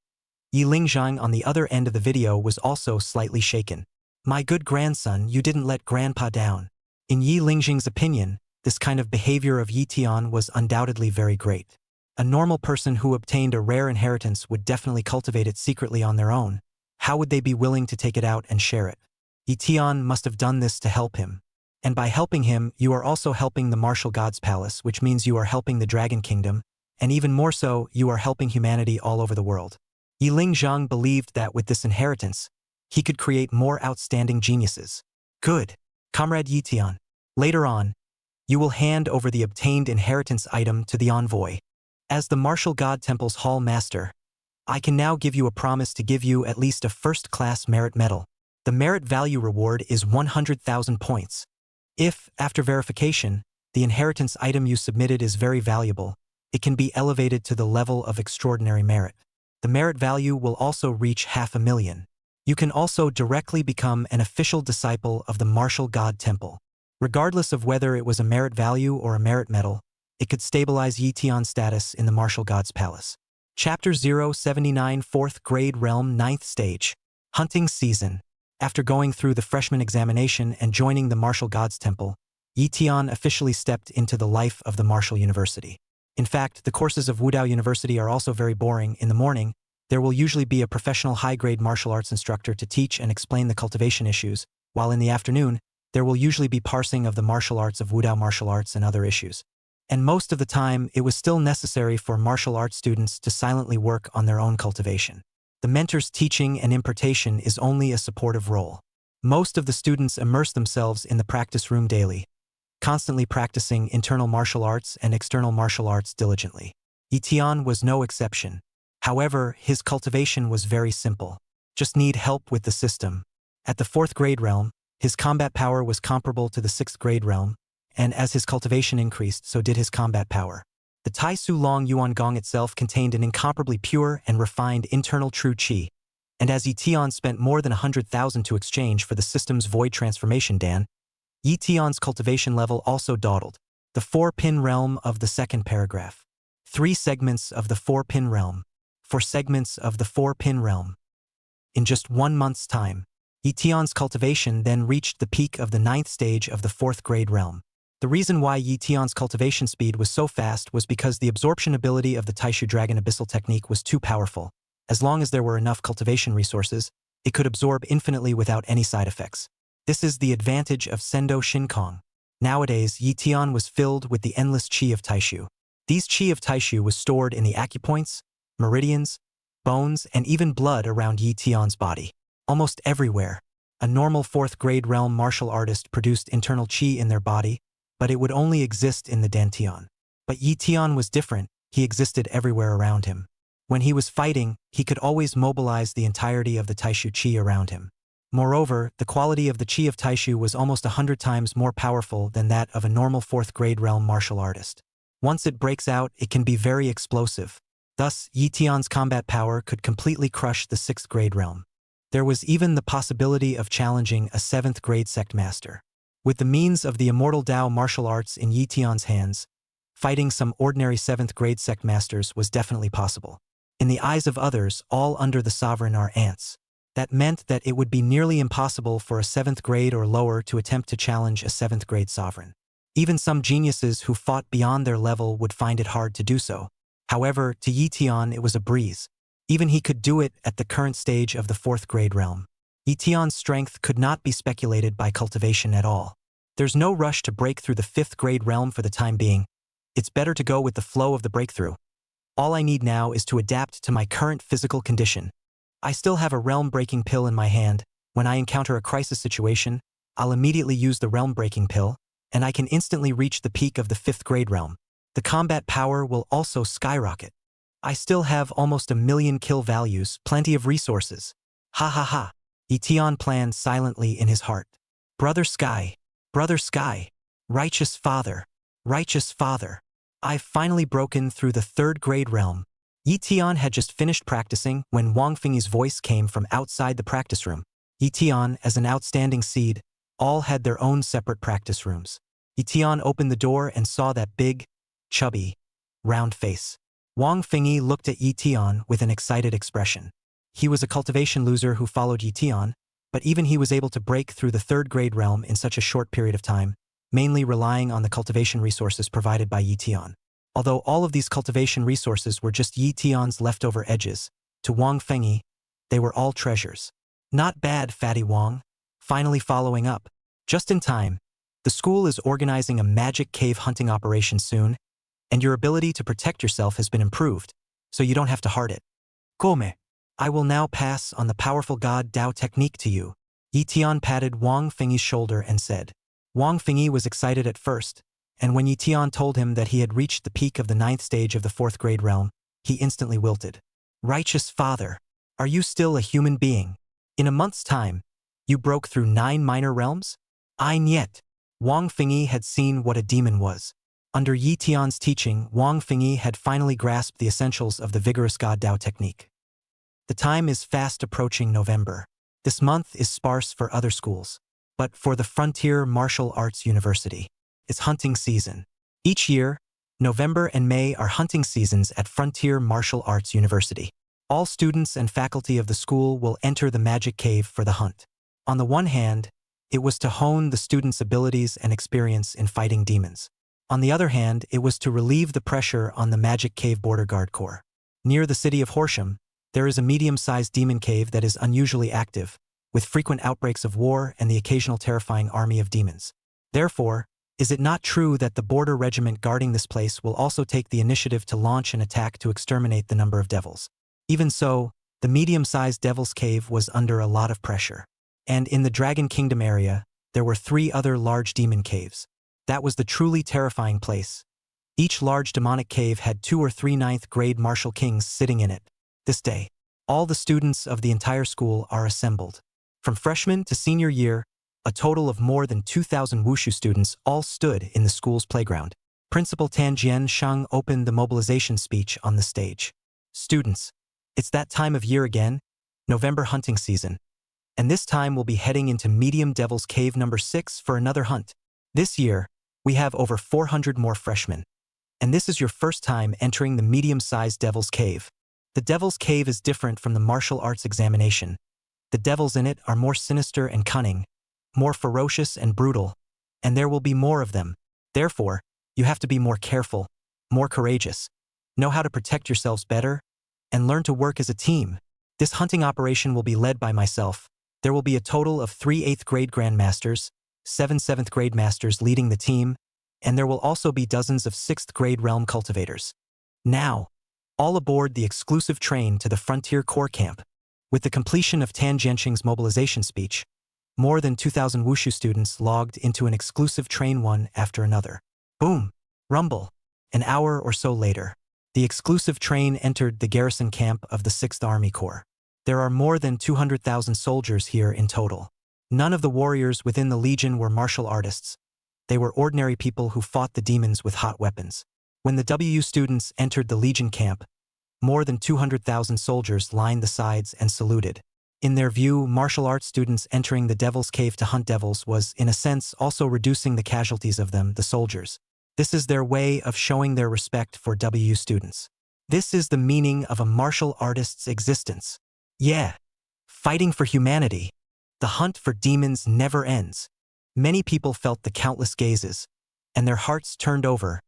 Yi Lingzhang on the other end of the video was also slightly shaken. My good grandson, you didn't let Grandpa down. In Yi Lingzhang's opinion, this kind of behavior of Yi Tian was undoubtedly very great. A normal person who obtained a rare inheritance would definitely cultivate it secretly on their own. How would they be willing to take it out and share it? Yi Tian must have done this to help him. And by helping him, you are also helping the martial god's palace, which means you are helping the Dragon Kingdom, and even more so, you are helping humanity all over the world. Yi Lingzhang believed that with this inheritance, he could create more outstanding geniuses. Good, Comrade Yi Tian. Later on, you will hand over the obtained inheritance item to the envoy. As the martial god temple's hall master, I can now give you a promise to give you at least a first-class merit medal. The merit value reward is 100,000 points. If, after verification, the inheritance item you submitted is very valuable, it can be elevated to the level of extraordinary merit. The merit value will also reach 500,000. You can also directly become an official disciple of the martial god temple. Regardless of whether it was a merit value or a merit medal, it could stabilize Yi Tian's status in the martial god's palace. Chapter 079 4th Grade Realm 9th Stage. Hunting Season. After going through the freshman examination and joining the martial god's temple, Yi Tian officially stepped into the life of the martial university. In fact, the courses of Wudao University are also very boring. In the morning, there will usually be a professional high-grade martial arts instructor to teach and explain the cultivation issues, while in the afternoon, there will usually be parsing of the martial arts of Wudao martial arts and other issues. And most of the time, it was still necessary for martial arts students to silently work on their own cultivation. The mentor's teaching and impartation is only a supportive role. Most of the students immerse themselves in the practice room daily, constantly practicing internal martial arts and external martial arts diligently. Yi Tian was no exception. However, his cultivation was very simple. Just need help with the system. At the 4th grade realm, his combat power was comparable to the 6th grade realm, and as his cultivation increased, so did his combat power. The Tai Su Long Yuan Gong itself contained an incomparably pure and refined internal true qi, and as Yi Tian spent more than 100,000 to exchange for the system's void transformation Dan, Yi Tian's cultivation level also dawdled. The 4-pin realm of the 2nd paragraph. 3 segments of the 4-pin realm. 4 segments of the 4-pin realm. In just 1 month's time, Yi Tian's cultivation then reached the peak of the 9th stage of the 4th grade realm. The reason why Yi Tian's cultivation speed was so fast was because the absorption ability of the Taishu Dragon Abyssal technique was too powerful. As long as there were enough cultivation resources, it could absorb infinitely without any side effects. This is the advantage of Sendo Shinkong. Nowadays, Yi Tian was filled with the endless qi of Taishu. These qi of Taishu was stored in the acupoints, meridians, bones, and even blood around Yi Tian's body. Almost everywhere. A normal 4th grade realm martial artist produced internal qi in their body, but it would only exist in the Dantian. But Yi Tian was different, he existed everywhere around him. When he was fighting, he could always mobilize the entirety of the Taishu qi around him. Moreover, the quality of the qi of Taishu was almost 100 times more powerful than that of a normal 4th grade realm martial artist. Once it breaks out, it can be very explosive. Thus, Yi Tian's combat power could completely crush the 6th grade realm. There was even the possibility of challenging a 7th grade sect master. With the means of the immortal Dao martial arts in Yi Tian's hands, fighting some ordinary 7th grade sect masters was definitely possible. In the eyes of others, all under the sovereign are ants. That meant that it would be nearly impossible for a 7th grade or lower to attempt to challenge a 7th grade sovereign. Even some geniuses who fought beyond their level would find it hard to do so. However, to Yi Tian it was a breeze. Even he could do it at the current stage of the 4th grade realm. Yi Tian's strength could not be speculated by cultivation at all. There's no rush to break through the 5th grade realm for the time being. It's better to go with the flow of the breakthrough. All I need now is to adapt to my current physical condition. I still have a realm-breaking pill in my hand. When I encounter a crisis situation, I'll immediately use the realm-breaking pill, and I can instantly reach the peak of the 5th grade realm. The combat power will also skyrocket. I still have almost 1,000,000 kill values, plenty of resources. Ha ha ha. Yi Tian planned silently in his heart. Brother Sky, righteous father, Righteous Father. I've finally broken through the third-grade realm. Yi Tian had just finished practicing when Wang Fengyi's voice came from outside the practice room. Yi Tian, as an outstanding seed, all had their own separate practice rooms. Yi Tian opened the door and saw that big, chubby, round face. Wang Fengyi looked at Yi Tian with an excited expression. He was a cultivation loser who followed Yi Tian, but even he was able to break through the third-grade realm in such a short period of time, mainly relying on the cultivation resources provided by Yi Tian. Although all of these cultivation resources were just Yi Tian's leftover edges, to Wang Fengyi, they were all treasures. Not bad, Fatty Wang. Finally following up. Just in time. The school is organizing a magic cave hunting operation soon, and your ability to protect yourself has been improved, so you don't have to heart it. Come. I will now pass on the powerful God Dao technique to you. Yi Tian patted Wang Fengyi's shoulder and said. Wang Fengyi was excited at first, and when Yi Tian told him that he had reached the peak of the 9th stage of the 4th grade realm, he instantly wilted. Righteous Father, are you still a human being? In a month's time, you broke through 9 minor realms? Ein yet. Wang Fengyi had seen what a demon was. Under Yi Tian's teaching, Wang Fengyi had finally grasped the essentials of the vigorous God Dao technique. The time is fast approaching November. This month is sparse for other schools. But for the Frontier Martial Arts University, it's hunting season. Each year, November and May are hunting seasons at Frontier Martial Arts University. All students and faculty of the school will enter the magic cave for the hunt. On the one hand, it was to hone the students' abilities and experience in fighting demons. On the other hand, it was to relieve the pressure on the magic cave border guard corps. Near the city of Horsham, there is a medium-sized demon cave that is unusually active, with frequent outbreaks of war and the occasional terrifying army of demons. Therefore, is it not true that the border regiment guarding this place will also take the initiative to launch an attack to exterminate the number of devils? Even so, the medium-sized Devil's Cave was under a lot of pressure. And in the Dragon Kingdom area, there were 3 other large demon caves. That was the truly terrifying place. Each large demonic cave had 2 or 3 9th-grade martial kings sitting in it. This day, all the students of the entire school are assembled. From freshman to senior year, a total of more than 2,000 wushu students all stood in the school's playground. Principal Tan Jiansheng opened the mobilization speech on the stage. Students, it's that time of year again, November hunting season. And this time we'll be heading into Medium Devil's Cave number 6 for another hunt. This year, we have over 400 more freshmen. And this is your first time entering the medium-sized Devil's Cave. The Devil's Cave is different from the martial arts examination. The devils in it are more sinister and cunning, more ferocious and brutal, and there will be more of them. Therefore, you have to be more careful, more courageous, know how to protect yourselves better, and learn to work as a team. This hunting operation will be led by myself. There will be a total of 3 8th-grade grandmasters, 7 7th-grade masters leading the team, and there will also be dozens of 6th-grade realm cultivators. Now, all aboard the exclusive train to the Frontier Corps Camp. With the completion of Tan Jiansheng's mobilization speech, more than 2,000 wushu students logged into an exclusive train one after another. Boom! Rumble! An hour or so later, the exclusive train entered the garrison camp of the 6th Army Corps. There are more than 200,000 soldiers here in total. None of the warriors within the Legion were martial artists. They were ordinary people who fought the demons with hot weapons. When the WU students entered the Legion camp, more than 200,000 soldiers lined the sides and saluted. In their view, martial arts students entering the Devil's Cave to hunt devils was, in a sense, also reducing the casualties of them, the soldiers. This is their way of showing their respect for WU students. This is the meaning of a martial artist's existence. Yeah. Fighting for humanity. The hunt for demons never ends. Many people felt the countless gazes, and their hearts turned over,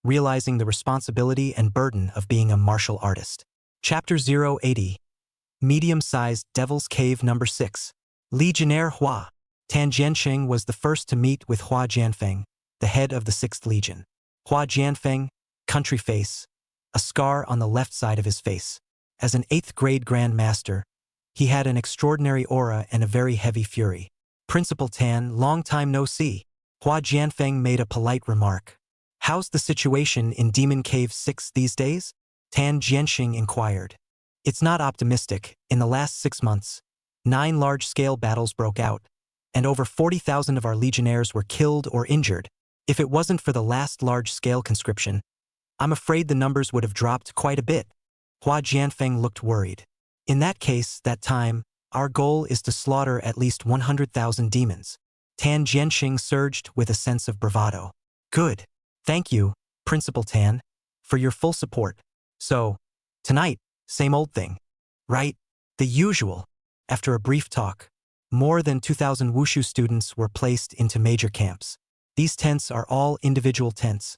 realizing the responsibility and burden of being a martial artist. Chapter 080. Medium-sized Devil's Cave number 6. Legionnaire Hua. Tan Jiansheng was the first to meet with Hua Jianfeng, the head of the 6th Legion. Hua Jianfeng, country face, a scar on the left side of his face. As an 8th-grade Grand Master, he had an extraordinary aura and a very heavy fury. Principal Tan, long time no see. Hua Jianfeng made a polite remark. How's the situation in Demon Cave 6 these days? Tan Jiansheng inquired. It's not optimistic. In the last 6 months, 9 large-scale battles broke out, and over 40,000 of our legionnaires were killed or injured. If it wasn't for the last large-scale conscription, I'm afraid the numbers would have dropped quite a bit. Hua Jianfeng looked worried. In that case, that time, our goal is to slaughter at least 100,000 demons. Tan Jianxing surged with a sense of bravado. Good. Thank you, Principal Tan, for your full support. So, tonight, same old thing. Right? The usual. After a brief talk, more than 2,000 Wushu students were placed into major camps. These tents are all individual tents,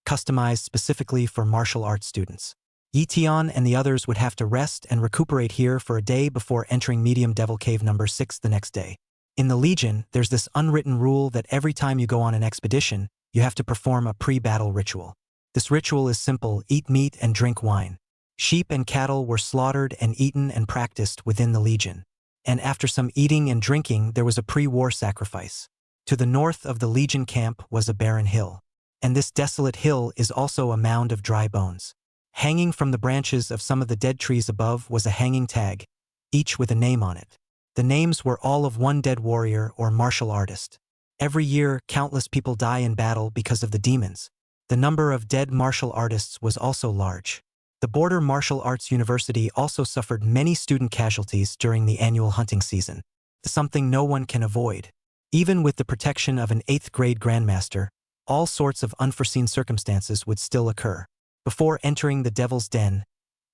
customized specifically for martial arts students. Yi Tian and the others would have to rest and recuperate here for a day before entering Medium Devil Cave number 6 the next day. In the Legion, there's this unwritten rule that every time you go on an expedition, you have to perform a pre-battle ritual. This ritual is simple: eat meat and drink wine. Sheep and cattle were slaughtered and eaten and practiced within the Legion. And after some eating and drinking, there was a pre-war sacrifice. To the north of the Legion camp was a barren hill. And this desolate hill is also a mound of dry bones. Hanging from the branches of some of the dead trees above was a hanging tag, each with a name on it. The names were all of one dead warrior or martial artist. Every year, countless people die in battle because of the demons. The number of dead martial artists was also large. The Border Martial Arts University also suffered many student casualties during the annual hunting season, something no one can avoid. Even with the protection of an 8th grade grandmaster, all sorts of unforeseen circumstances would still occur. Before entering the Devil's Den,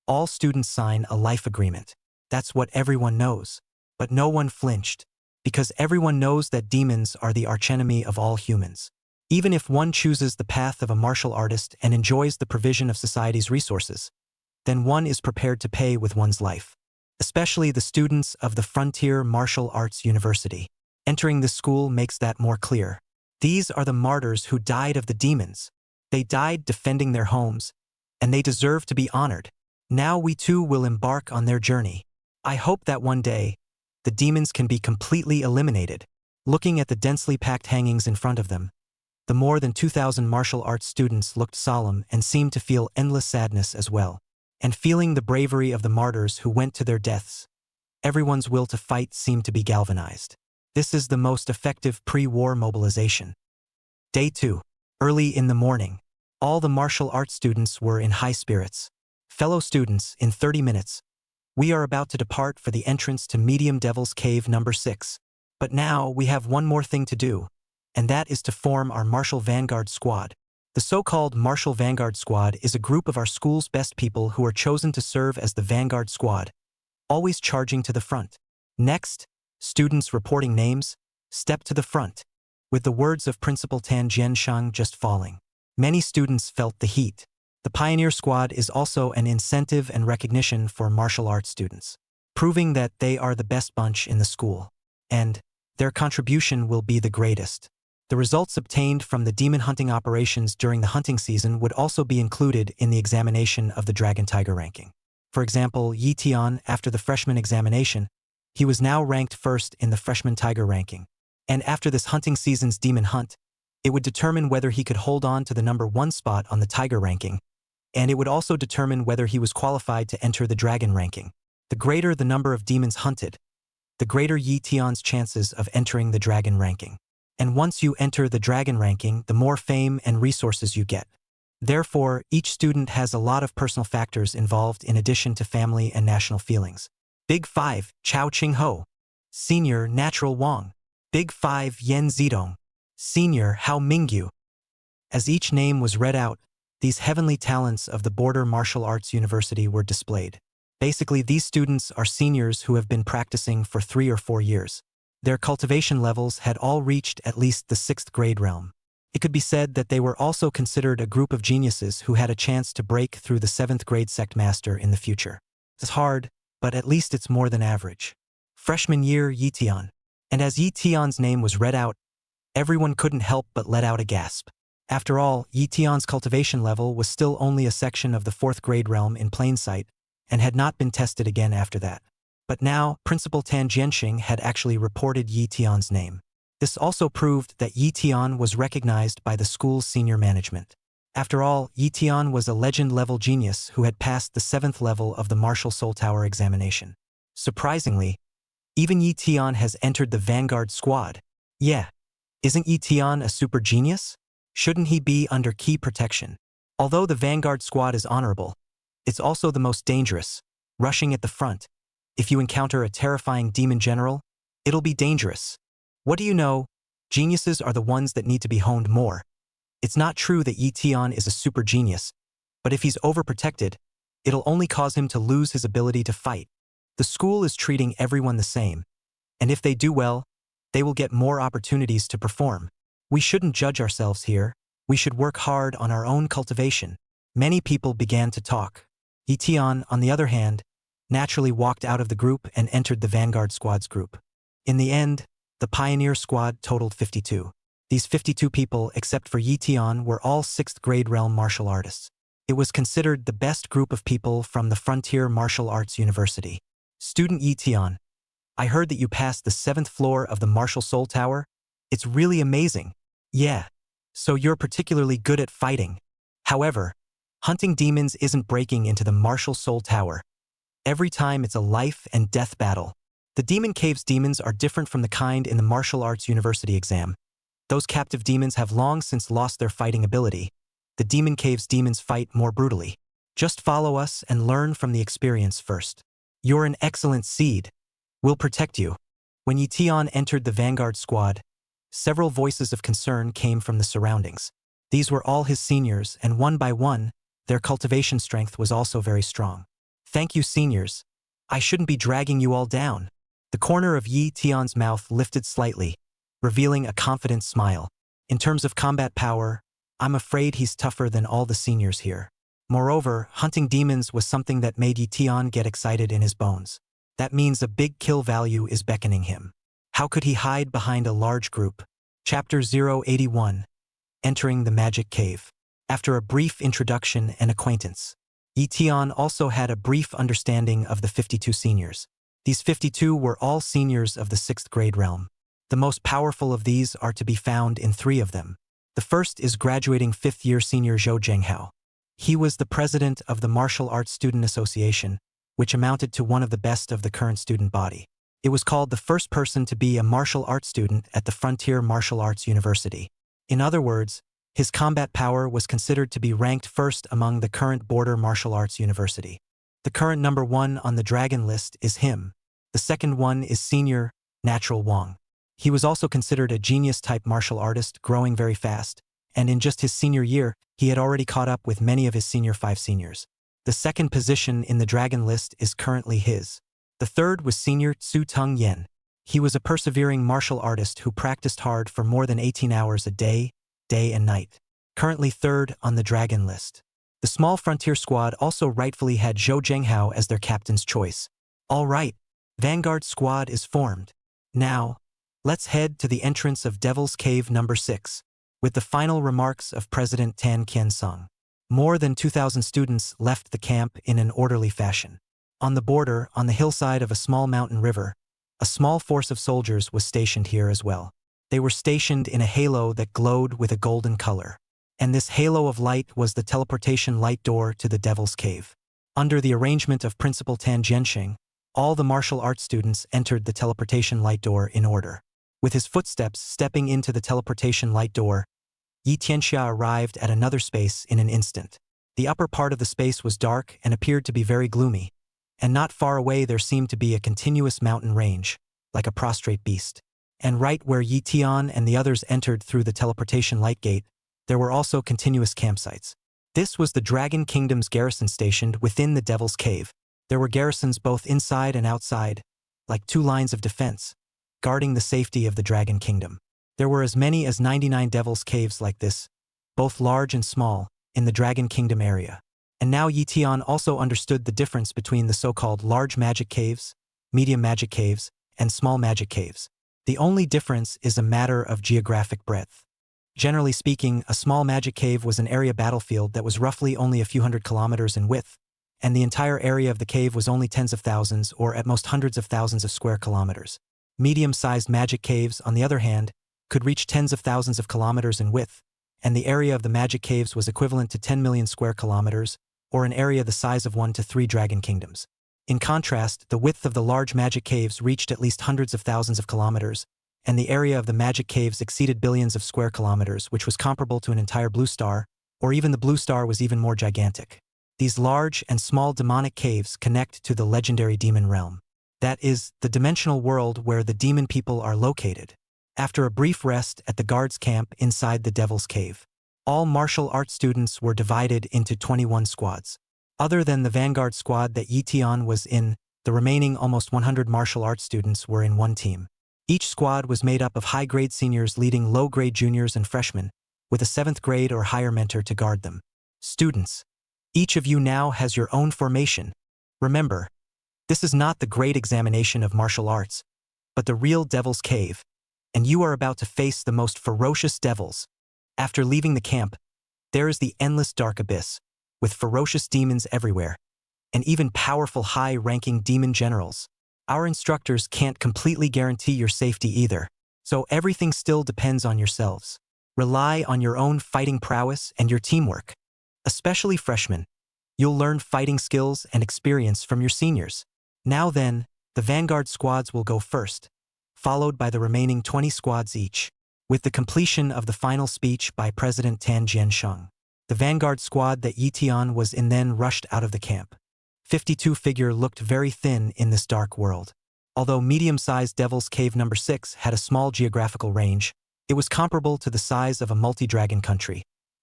all students sign a life agreement. That's what everyone knows. But no one flinched, because everyone knows that demons are the archenemy of all humans. Even if one chooses the path of a martial artist and enjoys the provision of society's resources, then one is prepared to pay with one's life. Especially the students of the Frontier Martial Arts University. Entering this school makes that more clear. These are the martyrs who died of the demons. They died defending their homes, and they deserve to be honored. Now we too will embark on their journey. I hope that one day, the demons can be completely eliminated. Looking at the densely packed hangings in front of them, the more than 2,000 martial arts students looked solemn and seemed to feel endless sadness as well. And feeling the bravery of the martyrs who went to their deaths, everyone's will to fight seemed to be galvanized. This is the most effective pre-war mobilization. Day 2. Early in the morning, all the martial arts students were in high spirits. Fellow students, in 30 minutes, we are about to depart for the entrance to Medium Devil's Cave number 6. But now we have one more thing to do, and that is to form our Martial Vanguard Squad. The so-called Martial Vanguard Squad is a group of our school's best people who are chosen to serve as the Vanguard Squad, always charging to the front. Next, students reporting names, step to the front. With the words of Principal Tan Jianshang just falling, many students felt the heat. The Pioneer Squad is also an incentive and recognition for martial arts students, proving that they are the best bunch in the school, and their contribution will be the greatest. The results obtained from the demon hunting operations during the hunting season would also be included in the examination of the Dragon Tiger ranking. For example, Yi Tian, after the freshman examination, he was now ranked first in the freshman Tiger ranking. And after this hunting season's demon hunt, it would determine whether he could hold on to the number 1 spot on the Tiger ranking, and it would also determine whether he was qualified to enter the Dragon ranking. The greater the number of demons hunted, the greater Yi Tian's chances of entering the Dragon ranking. And once you enter the Dragon ranking, the more fame and resources you get. Therefore, each student has a lot of personal factors involved in addition to family and national feelings. Big 5, Chao Qingho. Senior, Natural Wang. Big 5, Yen Zidong. Senior, Hao Mingyu. As each name was read out, these heavenly talents of the Border Martial Arts University were displayed. Basically, these students are seniors who have been practicing for 3 or 4 years. Their cultivation levels had all reached at least the 6th grade realm. It could be said that they were also considered a group of geniuses who had a chance to break through the 7th grade sect master in the future. It's hard, but at least it's more than average. Freshman year, Yi Tian. And as Yi Tian's name was read out, everyone couldn't help but let out a gasp. After all, Yi Tian's cultivation level was still only a section of the 4th grade realm in plain sight, and had not been tested again after that. But now, Principal Tan Jianxing had actually reported Yi Tian's name. This also proved that Yi Tian was recognized by the school's senior management. After all, Yi Tian was a legend-level genius who had passed the 7th level of the Martial Soul Tower examination. Surprisingly, even Yi Tian has entered the Vanguard Squad. Yeah, isn't Yi Tian a super genius? Shouldn't he be under key protection? Although the vanguard squad is honorable, it's also the most dangerous, rushing at the front. If you encounter a terrifying demon general, it'll be dangerous. What do you know? Geniuses are the ones that need to be honed more. It's not true that Lu Tian is a super genius, but if he's overprotected, it'll only cause him to lose his ability to fight. The school is treating everyone the same, and if they do well, they will get more opportunities to perform. We shouldn't judge ourselves here. We should work hard on our own cultivation. Many people began to talk. Lu Tian, on the other hand, naturally walked out of the group and entered the vanguard squad's group. In the end, the pioneer squad totaled 52. These 52 people, except for Lu Tian, were all 6th grade realm martial artists. It was considered the best group of people from the Frontier Martial Arts University. Student Lu Tian, I heard that you passed the 7th floor of the Martial Soul Tower. It's really amazing. Yeah. So you're particularly good at fighting. However, hunting demons isn't breaking into the Martial Soul Tower. Every time it's a life and death battle. The Demon Cave's demons are different from the kind in the Martial Arts University exam. Those captive demons have long since lost their fighting ability. The Demon Cave's demons fight more brutally. Just follow us and learn from the experience first. You're an excellent seed. We'll protect you. When Lu Tian entered the vanguard squad, several voices of concern came from the surroundings. These were all his seniors, and one by one, their cultivation strength was also very strong. Thank you, seniors. I shouldn't be dragging you all down. The corner of Lu Tian's mouth lifted slightly, revealing a confident smile. In terms of combat power, I'm afraid he's tougher than all the seniors here. Moreover, hunting demons was something that made Lu Tian get excited in his bones. That means a big kill value is beckoning him. How could he hide behind a large group? Chapter 081. Entering the Magic Cave. After a brief introduction and acquaintance, Lu Tian also had a brief understanding of the 52 seniors. These 52 were all seniors of the 6th grade realm. The most powerful of these are to be found in 3 of them. The first is graduating 5th-year senior Zhou Zhenghao. He was the president of the Martial Arts Student Association, which amounted to one of the best of the current student body. It was called the first person to be a martial arts student at the Frontier Martial Arts University. In other words, his combat power was considered to be ranked first among the current border martial arts university. The current number 1 on the dragon list is him. The second one is Senior Natural Wang. He was also considered a genius-type martial artist, growing very fast, and in just his senior year, he had already caught up with many of his senior 5 seniors. The second position in the dragon list is currently his. The third was Senior Tsu Tung Yen. He was a persevering martial artist who practiced hard for more than 18 hours a day, day and night. Currently 3rd on the dragon list. The small frontier squad also rightfully had Zhou Zhenghao as their captain's choice. All right, Vanguard squad is formed. Now, let's head to the entrance of Devil's Cave number 6, with the final remarks of President Tan Qian-sung. More than 2,000 students left the camp in an orderly fashion. On the border, on the hillside of a small mountain river, a small force of soldiers was stationed here as well. They were stationed in a halo that glowed with a golden color. And this halo of light was the teleportation light door to the Devil's Cave. Under the arrangement of Principal Tan Jianxing, all the martial arts students entered the teleportation light door in order. With his footsteps stepping into the teleportation light door, Lu Tianxia arrived at another space in an instant. The upper part of the space was dark and appeared to be very gloomy, and not far away there seemed to be a continuous mountain range, like a prostrate beast. And right where Lu Tian and the others entered through the teleportation light gate, there were also continuous campsites. This was the Dragon Kingdom's garrison stationed within the Devil's Cave. There were garrisons both inside and outside, like 2 lines of defense, guarding the safety of the Dragon Kingdom. There were as many as 99 Devil's Caves like this, both large and small, in the Dragon Kingdom area. And now Lu Tian also understood the difference between the so-called large magic caves, medium magic caves, and small magic caves. The only difference is a matter of geographic breadth. Generally speaking, a small magic cave was an area battlefield that was roughly only a few hundred kilometers in width, and the entire area of the cave was only tens of thousands or at most hundreds of thousands of square kilometers. Medium-sized magic caves, on the other hand, could reach tens of thousands of kilometers in width, and the area of the magic caves was equivalent to 10 million square kilometers, or an area the size of 1 to 3 dragon kingdoms. In contrast, the width of the large magic caves reached at least hundreds of thousands of kilometers, and the area of the magic caves exceeded billions of square kilometers, which was comparable to an entire blue star, or even the blue star was even more gigantic. These large and small demonic caves connect to the legendary demon realm. That is, the dimensional world where the demon people are located. After a brief rest at the guards' camp inside the Devil's Cave, all martial arts students were divided into 21 squads. Other than the vanguard squad that Lu Tian was in, the remaining almost 100 martial arts students were in one team. Each squad was made up of high-grade seniors leading low-grade juniors and freshmen, with a 7th grade or higher mentor to guard them. Students, each of you now has your own formation. Remember, this is not the great examination of martial arts, but the real Devil's Cave, and you are about to face the most ferocious devils. After leaving the camp, there is the endless dark abyss, with ferocious demons everywhere, and even powerful high-ranking demon generals. Our instructors can't completely guarantee your safety either, so everything still depends on yourselves. Rely on your own fighting prowess and your teamwork. Especially freshmen, you'll learn fighting skills and experience from your seniors. Now then, the vanguard squads will go first, followed by the remaining 20 squads each. With the completion of the final speech by President Tan Jiansheng, the vanguard squad that Lu Tian was in then rushed out of the camp. 52 figure looked very thin in this dark world. Although medium-sized Devil's Cave number 6 had a small geographical range, it was comparable to the size of a multi-dragon country,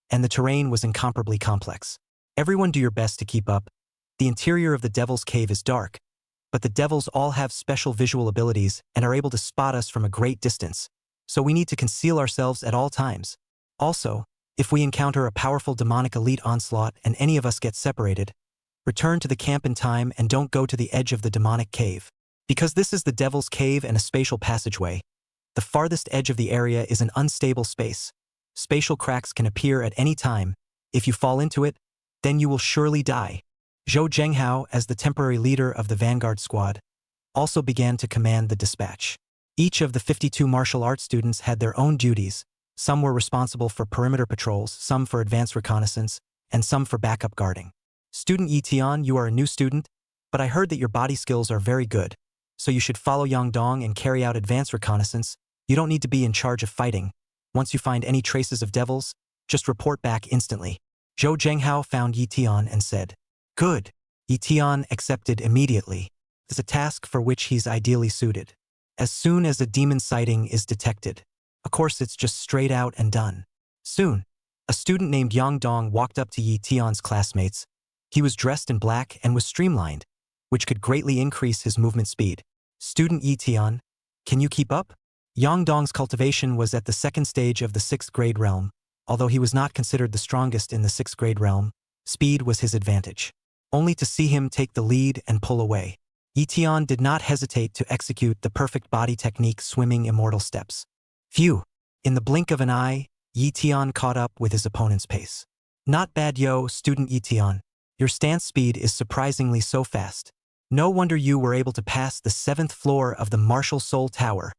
and the terrain was incomparably complex. Everyone do your best to keep up. The interior of the Devil's Cave is dark, but the devils all have special visual abilities and are able to spot us from a great distance, so we need to conceal ourselves at all times. Also, if we encounter a powerful demonic elite onslaught and any of us get separated, return to the camp in time and don't go to the edge of the demonic cave. Because this is the Devil's Cave and a spatial passageway, the farthest edge of the area is an unstable space. Spatial cracks can appear at any time. If you fall into it, then you will surely die. Zhou Zhenghao, as the temporary leader of the vanguard squad, also began to command the dispatch. Each of the 52 martial arts students had their own duties. Some were responsible for perimeter patrols, some for advanced reconnaissance, and some for backup guarding. Student Lu Tian, you are a new student, but I heard that your body skills are very good, so you should follow Yang Dong and carry out advanced reconnaissance. You don't need to be in charge of fighting. Once you find any traces of devils, just report back instantly. Zhou Zhenghao found Lu Tian and said, "Good." Lu Tian accepted immediately. It's a task for which he's ideally suited. As soon as a demon sighting is detected, of course it's just straight out and done. Soon, a student named Yang Dong walked up to Lu Tian's classmates. He was dressed in black and was streamlined, which could greatly increase his movement speed. Student Lu Tian, can you keep up? Yang Dong's cultivation was at the 2nd stage of the 6th grade realm. Although he was not considered the strongest in the 6th grade realm, speed was his advantage. Only to see him take the lead and pull away. Lu Tian did not hesitate to execute the perfect body technique swimming immortal steps. Phew! In the blink of an eye, Lu Tian caught up with his opponent's pace. Not bad yo, student Lu Tian. Your stance speed is surprisingly so fast. No wonder you were able to pass the 7th floor of the Martial Soul Tower.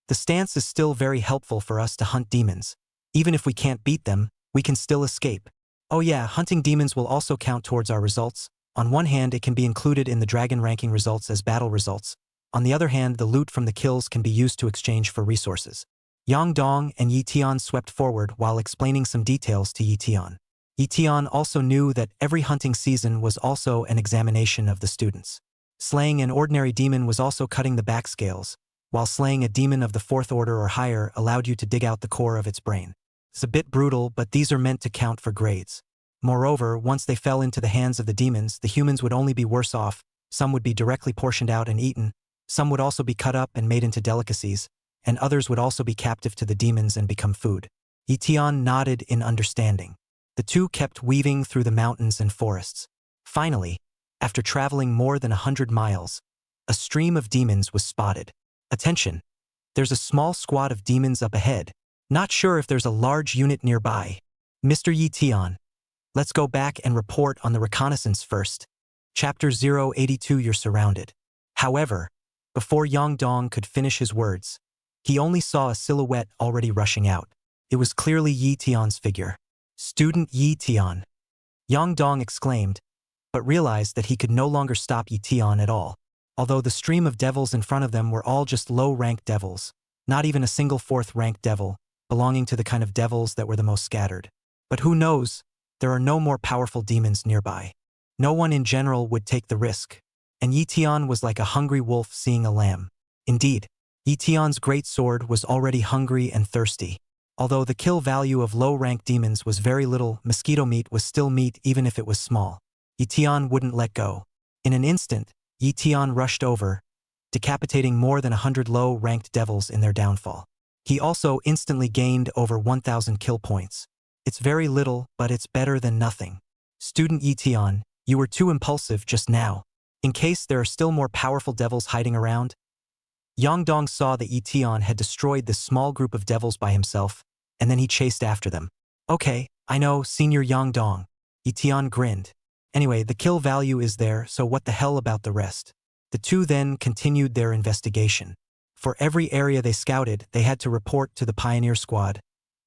The stance is still very helpful for us to hunt demons. Even if we can't beat them, we can still escape. Oh yeah, hunting demons will also count towards our results. On one hand, it can be included in the dragon ranking results as battle results. On the other hand, the loot from the kills can be used to exchange for resources. Yang Dong and Lu Tian swept forward while explaining some details to Lu Tian. Lu Tian also knew that every hunting season was also an examination of the students. Slaying an ordinary demon was also cutting the back scales, while slaying a demon of the 4th order or higher allowed you to dig out the core of its brain. It's a bit brutal, but these are meant to count for grades. Moreover, once they fell into the hands of the demons, the humans would only be worse off. Some would be directly portioned out and eaten, some would also be cut up and made into delicacies, and others would also be captive to the demons and become food. Lu Tian nodded in understanding. The two kept weaving through the mountains and forests. Finally, after traveling more than 100 miles, a stream of demons was spotted. Attention! There's a small squad of demons up ahead. Not sure if there's a large unit nearby. Mr. Lu Tian, let's go back and report on the reconnaissance first. Chapter 082. You're surrounded. However, before Yang Dong could finish his words, he only saw a silhouette already rushing out. It was clearly Lu Tian's figure. Student Lu Tian, Yang Dong exclaimed, but realized that he could no longer stop Lu Tian at all. Although the stream of devils in front of them were all just low-ranked devils, Not even a single 4th-ranked devil, belonging to the kind of devils that were the most scattered. But who knows? There are no more powerful demons nearby. No one in general would take the risk. And Lu Tian was like a hungry wolf seeing a lamb. Indeed, Lu Tian's great sword was already hungry and thirsty. Although the kill value of low-ranked demons was very little, mosquito meat was still meat even if it was small. Lu Tian wouldn't let go. In an instant, Lu Tian rushed over, decapitating more than 100 low-ranked devils in their downfall. He also instantly gained over 1,000 kill points. It's very little, but it's better than nothing. Student Lu Tian, you were too impulsive just now. In case there are still more powerful devils hiding around. Yangdong saw that Lu Tian had destroyed this small group of devils by himself, and then he chased after them. Okay, I know, Senior Yangdong. Lu Tian grinned. Anyway, the kill value is there, so what the hell about the rest? The two then continued their investigation. For every area they scouted, they had to report to the Pioneer Squad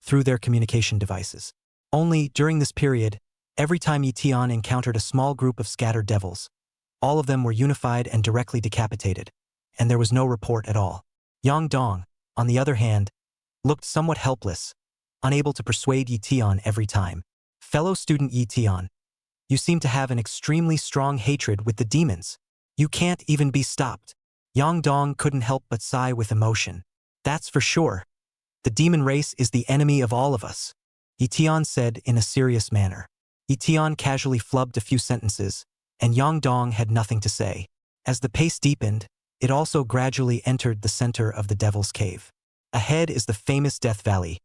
through their communication devices. Only, during this period, every time Lu Tian encountered a small group of scattered devils, all of them were unified and directly decapitated, and there was no report at all. Yangdong, on the other hand, looked somewhat helpless, unable to persuade Lu Tian every time. Fellow student Lu Tian, you seem to have an extremely strong hatred with the demons. You can't even be stopped. Yangdong couldn't help but sigh with emotion. That's for sure. The demon race is the enemy of all of us, Lu Tian said in a serious manner. Lu Tian casually flubbed a few sentences, and Yangdong had nothing to say. As the pace deepened, it also gradually entered the center of the Devil's Cave. Ahead is the famous Death Valley,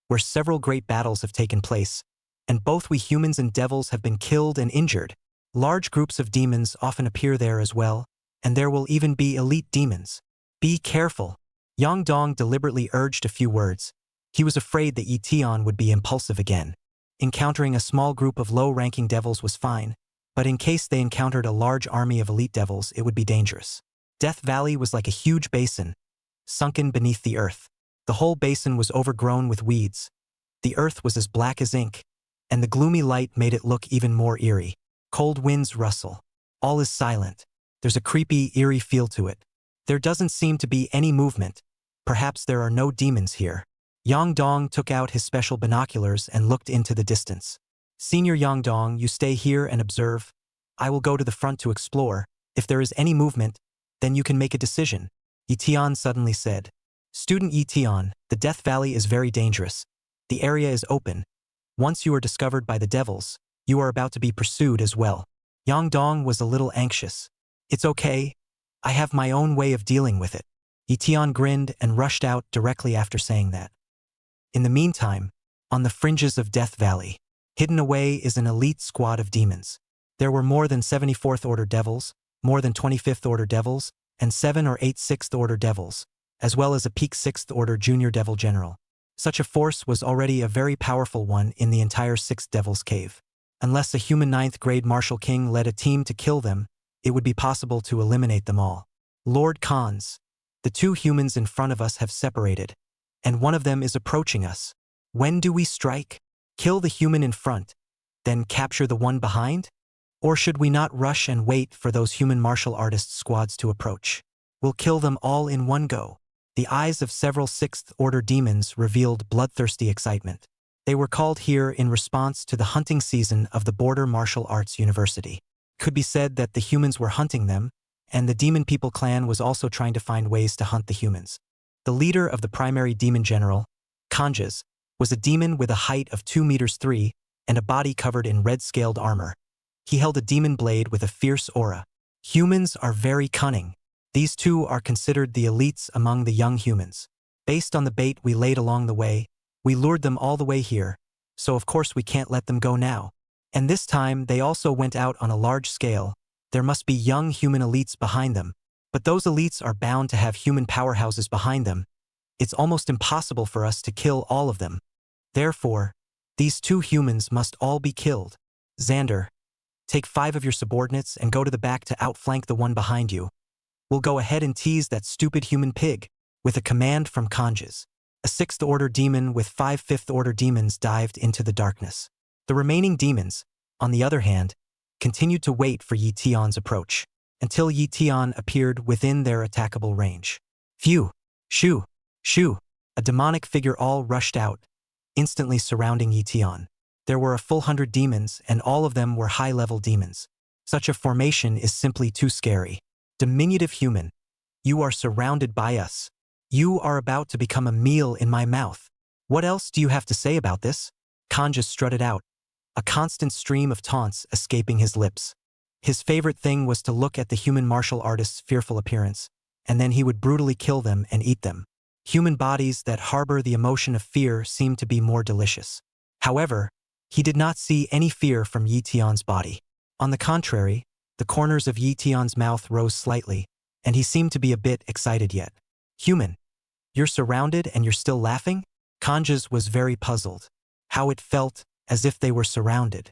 where several great battles have taken place, and both we humans and devils have been killed and injured. Large groups of demons often appear there as well, and there will even be elite demons. Be careful. Yangdong deliberately urged a few words. He was afraid that Lu Tian would be impulsive again. Encountering a small group of low-ranking devils was fine, but in case they encountered a large army of elite devils, it would be dangerous. Death Valley was like a huge basin, sunken beneath the earth. The whole basin was overgrown with weeds. The earth was as black as ink, and the gloomy light made it look even more eerie. Cold winds rustle. All is silent. There's a creepy, eerie feel to it. There doesn't seem to be any movement. Perhaps there are no demons here. Yangdong took out his special binoculars and looked into the distance. Senior Yangdong, you stay here and observe. I will go to the front to explore. If there is any movement, then you can make a decision, Lu Tian suddenly said. Student Lu Tian, the Death Valley is very dangerous. The area is open. Once you are discovered by the devils, you are about to be pursued as well. Yangdong was a little anxious. It's okay. I have my own way of dealing with it. Lu Tian grinned and rushed out directly after saying that. In the meantime, on the fringes of Death Valley, hidden away is an elite squad of demons. There were more than 74th Order devils, more than 25th Order devils, and 7 or 8 6th Order devils, as well as a peak 6th Order Junior Devil General. Such a force was already a very powerful one in the entire 6th Devil's Cave. Unless a human 9th grade Martial King led a team to kill them, it would be possible to eliminate them all. Lord Khans, the two humans in front of us have separated, and one of them is approaching us. When do we strike? Kill the human in front, then capture the one behind? Or should we not rush and wait for those human martial artist squads to approach? We'll kill them all in one go. The eyes of several 6th Order demons revealed bloodthirsty excitement. They were called here in response to the hunting season of the Border Martial Arts University. Could be said that the humans were hunting them, and the Demon People clan was also trying to find ways to hunt the humans. The leader of the primary demon general, Kanjas, was a demon with a height of 2 meters 3 and a body covered in red-scaled armor. He held a demon blade with a fierce aura. Humans are very cunning. These two are considered the elites among the young humans. Based on the bait we laid along the way, we lured them all the way here, so of course we can't let them go now. And this time they also went out on a large scale. There must be young human elites behind them, but those elites are bound to have human powerhouses behind them. It's almost impossible for us to kill all of them. Therefore, these two humans must all be killed. Xander, take 5 of your subordinates and go to the back to outflank the one behind you. We'll go ahead and tease that stupid human pig. With a command from Kanjas, a 6th Order demon with 5 5th Order demons dived into the darkness. The remaining demons, on the other hand, continued to wait for Lu Tian's approach, until Lu Tian appeared within their attackable range. Phew! Shoo! Shoo! A demonic figure all rushed out, instantly surrounding Lu Tian. There were a full 100 demons, and all of them were high-level demons. Such a formation is simply too scary. Diminutive human, you are surrounded by us. You are about to become a meal in my mouth. What else do you have to say about this? Kanja strutted out, a constant stream of taunts escaping his lips. His favorite thing was to look at the human martial artist's fearful appearance, and then he would brutally kill them and eat them. Human bodies that harbor the emotion of fear seemed to be more delicious. However, he did not see any fear from Lu Tian's body. On the contrary, the corners of Lu Tian's mouth rose slightly, and he seemed to be a bit excited yet. Human, you're surrounded and you're still laughing? Kanja's was very puzzled. How it felt as if they were surrounded.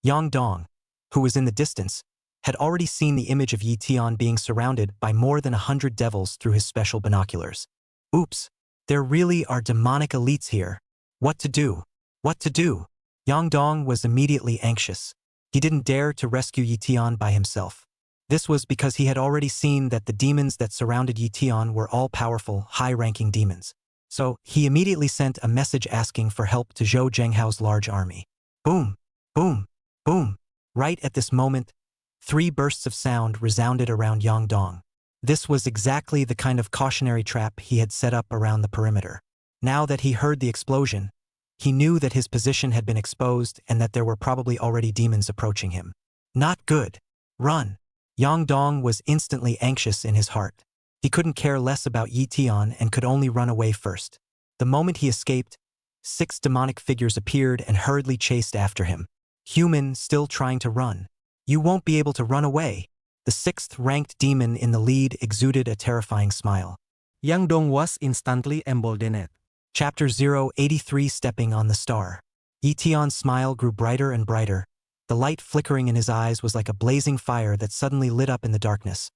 Yang Dong, who was in the distance, had already seen the image of Lu Tian being surrounded by more than 100 devils through his special binoculars. Oops, there really are demonic elites here. What to do? What to do? Yang Dong was immediately anxious. He didn't dare to rescue Lu Tian by himself. This was because he had already seen that the demons that surrounded Lu Tian were all powerful, high-ranking demons. So, he immediately sent a message asking for help to Zhou Zhenghao's large army. Boom! Boom! Boom! Right at this moment, 3 bursts of sound resounded around Yang Dong. This was exactly the kind of cautionary trap he had set up around the perimeter. Now that he heard the explosion, he knew that his position had been exposed and that there were probably already demons approaching him. Not good. Run! Yang Dong was instantly anxious in his heart. He couldn't care less about Lu Tian and could only run away first. The moment he escaped, 6 demonic figures appeared and hurriedly chased after him. Human still trying to run. You won't be able to run away. The 6th-ranked demon in the lead exuded a terrifying smile. Yang Dong was instantly emboldened. Chapter 083 Stepping on the Star. Lu Tian's smile grew brighter and brighter. The light flickering in his eyes was like a blazing fire that suddenly lit up in the darkness.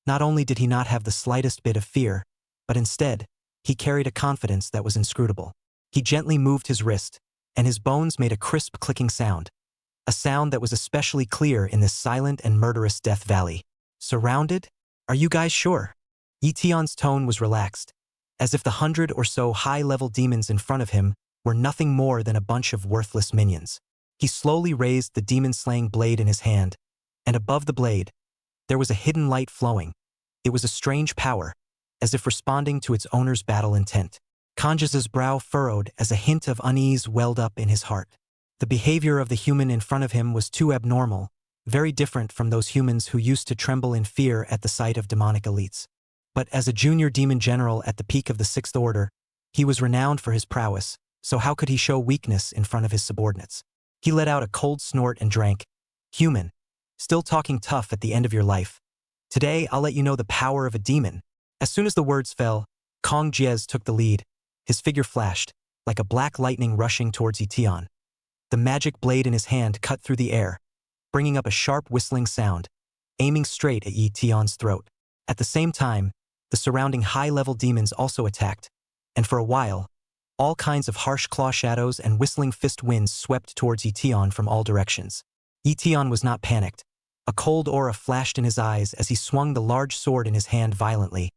Not only did he not have the slightest bit of fear, but instead, he carried a confidence that was inscrutable. He gently moved his wrist, and his bones made a crisp clicking sound. A sound that was especially clear in this silent and murderous Death Valley. Surrounded? Are you guys sure? Lu Tian's tone was relaxed, as if the 100 or so high-level demons in front of him were nothing more than a bunch of worthless minions. He slowly raised the demon-slaying blade in his hand, and above the blade, there was a hidden light flowing. It was a strange power, as if responding to its owner's battle intent. Kanja's brow furrowed as a hint of unease welled up in his heart. The behavior of the human in front of him was too abnormal, very different from those humans who used to tremble in fear at the sight of demonic elites. But as a junior demon general at the peak of the 6th Order, he was renowned for his prowess, so how could he show weakness in front of his subordinates? He let out a cold snort and drank. Human, still talking tough at the end of your life. Today, I'll let you know the power of a demon. As soon as the words fell, Kong Jiez took the lead. His figure flashed, like a black lightning rushing towards Lu Tian. The magic blade in his hand cut through the air, bringing up a sharp whistling sound, aiming straight at Lu Tian's throat. At the same time, the surrounding high-level demons also attacked, and for a while, all kinds of harsh claw shadows and whistling fist winds swept towards Lu Tian from all directions. Lu Tian was not panicked. A cold aura flashed in his eyes as he swung the large sword in his hand violently,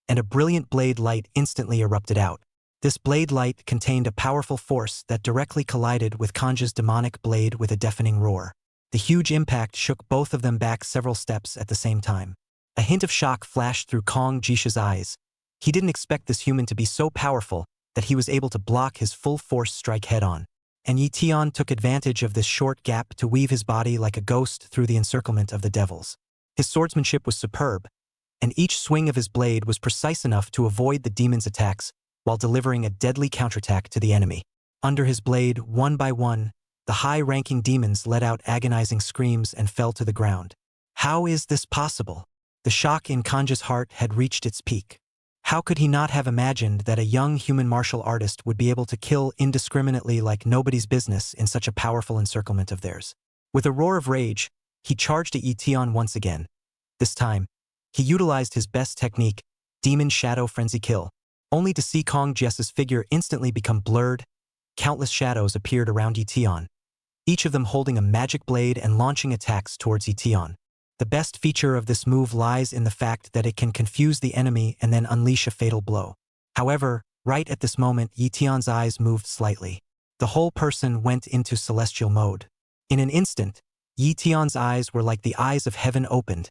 and a brilliant blade light instantly erupted out. This blade light contained a powerful force that directly collided with Kanja's demonic blade with a deafening roar. The huge impact shook both of them back several steps at the same time. A hint of shock flashed through Kong Jisha's eyes. He didn't expect this human to be so powerful that he was able to block his full-force strike head-on. And Lu Tian took advantage of this short gap to weave his body like a ghost through the encirclement of the devils. His swordsmanship was superb, and each swing of his blade was precise enough to avoid the demon's attacks while delivering a deadly counterattack to the enemy. Under his blade, one by one, the high-ranking demons let out agonizing screams and fell to the ground. How is this possible? The shock in Kanja's heart had reached its peak. How could he not have imagined that a young human martial artist would be able to kill indiscriminately like nobody's business in such a powerful encirclement of theirs? With a roar of rage, he charged at Lu Tian once again. This time, he utilized his best technique, Demon Shadow Frenzy Kill, only to see Kong Jies's figure instantly become blurred. Countless shadows appeared around Lu Tian, each of them holding a magic blade and launching attacks towards Lu Tian. The best feature of this move lies in the fact that it can confuse the enemy and then unleash a fatal blow. However, right at this moment Yi Tian's eyes moved slightly. The whole person went into celestial mode. In an instant, Yi Tian's eyes were like the eyes of heaven opened,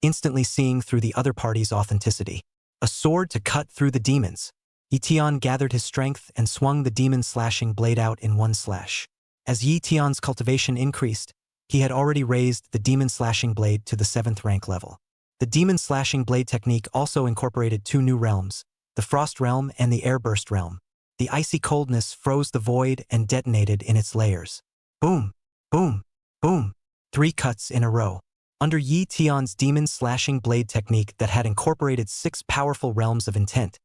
instantly seeing through the other party's authenticity. A sword to cut through the demons. Yi Tian gathered his strength and swung the demon-slashing blade out in one slash. As Yi Tian's cultivation increased, he had already raised the demon-slashing blade to the 7th rank level. The demon-slashing blade technique also incorporated 2 new realms, the Frost Realm and the Airburst Realm. The icy coldness froze the void and detonated in its layers. Boom, boom, boom. 3 cuts in a row. Under Yi Tian's demon-slashing blade technique that had incorporated 6 powerful realms of intent,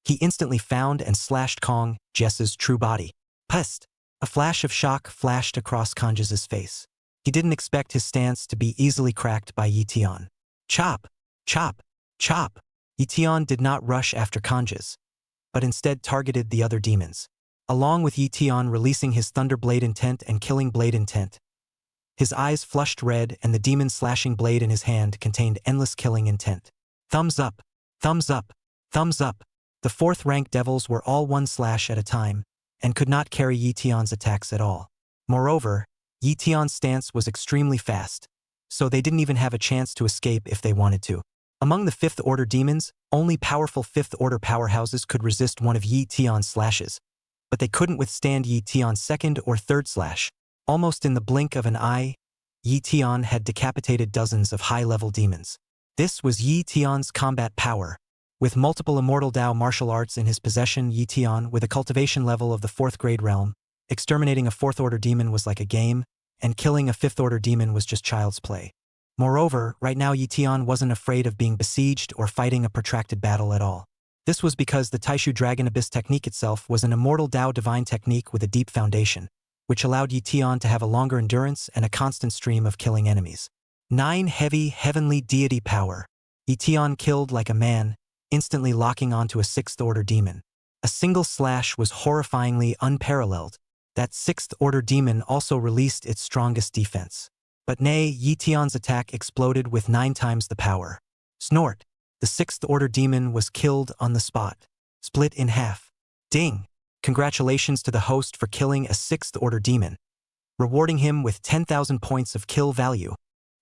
he instantly found and slashed Kong Jess's true body. Pest! A flash of shock flashed across Kong's face. He didn't expect his stance to be easily cracked by Yi Tian. Chop! Chop! Chop! Yi Tian did not rush after Kong's, but instead targeted the other demons. Along with Yi Tian releasing his Thunder Blade intent and Killing Blade intent, his eyes flushed red and the demon-slashing blade in his hand contained endless killing intent. Thumbs up! Thumbs up! Thumbs up! The 4th rank devils were all 1 slash at a time, and could not carry Yi Tian's attacks at all. Moreover, Yi Tian's stance was extremely fast, so they didn't even have a chance to escape if they wanted to. Among the 5th order demons, only powerful 5th order powerhouses could resist one of Yi Tian's slashes, but they couldn't withstand Yi Tian's 2nd or 3rd slash. Almost in the blink of an eye, Yi Tian had decapitated dozens of high-level demons. This was Yi Tian's combat power. With multiple immortal Dao martial arts in his possession, Yi Tian, with a cultivation level of the 4th grade realm, exterminating a 4th order demon was like a game, and killing a 5th order demon was just child's play. Moreover, right now Yi Tian wasn't afraid of being besieged or fighting a protracted battle at all. This was because the Taishu Dragon Abyss technique itself was an immortal Dao divine technique with a deep foundation, which allowed Yi Tian to have a longer endurance and a constant stream of killing enemies. 9 heavy, heavenly deity power. Yi Tian killed like a man, instantly locking onto a 6th order demon. A single slash was horrifyingly unparalleled. That 6th order demon also released its strongest defense. But nay, Yi Tian's attack exploded with 9 times the power. Snort! The 6th order demon was killed on the spot. Split in half. Ding! Congratulations to the host for killing a 6th order demon, rewarding him with 10,000 points of kill value.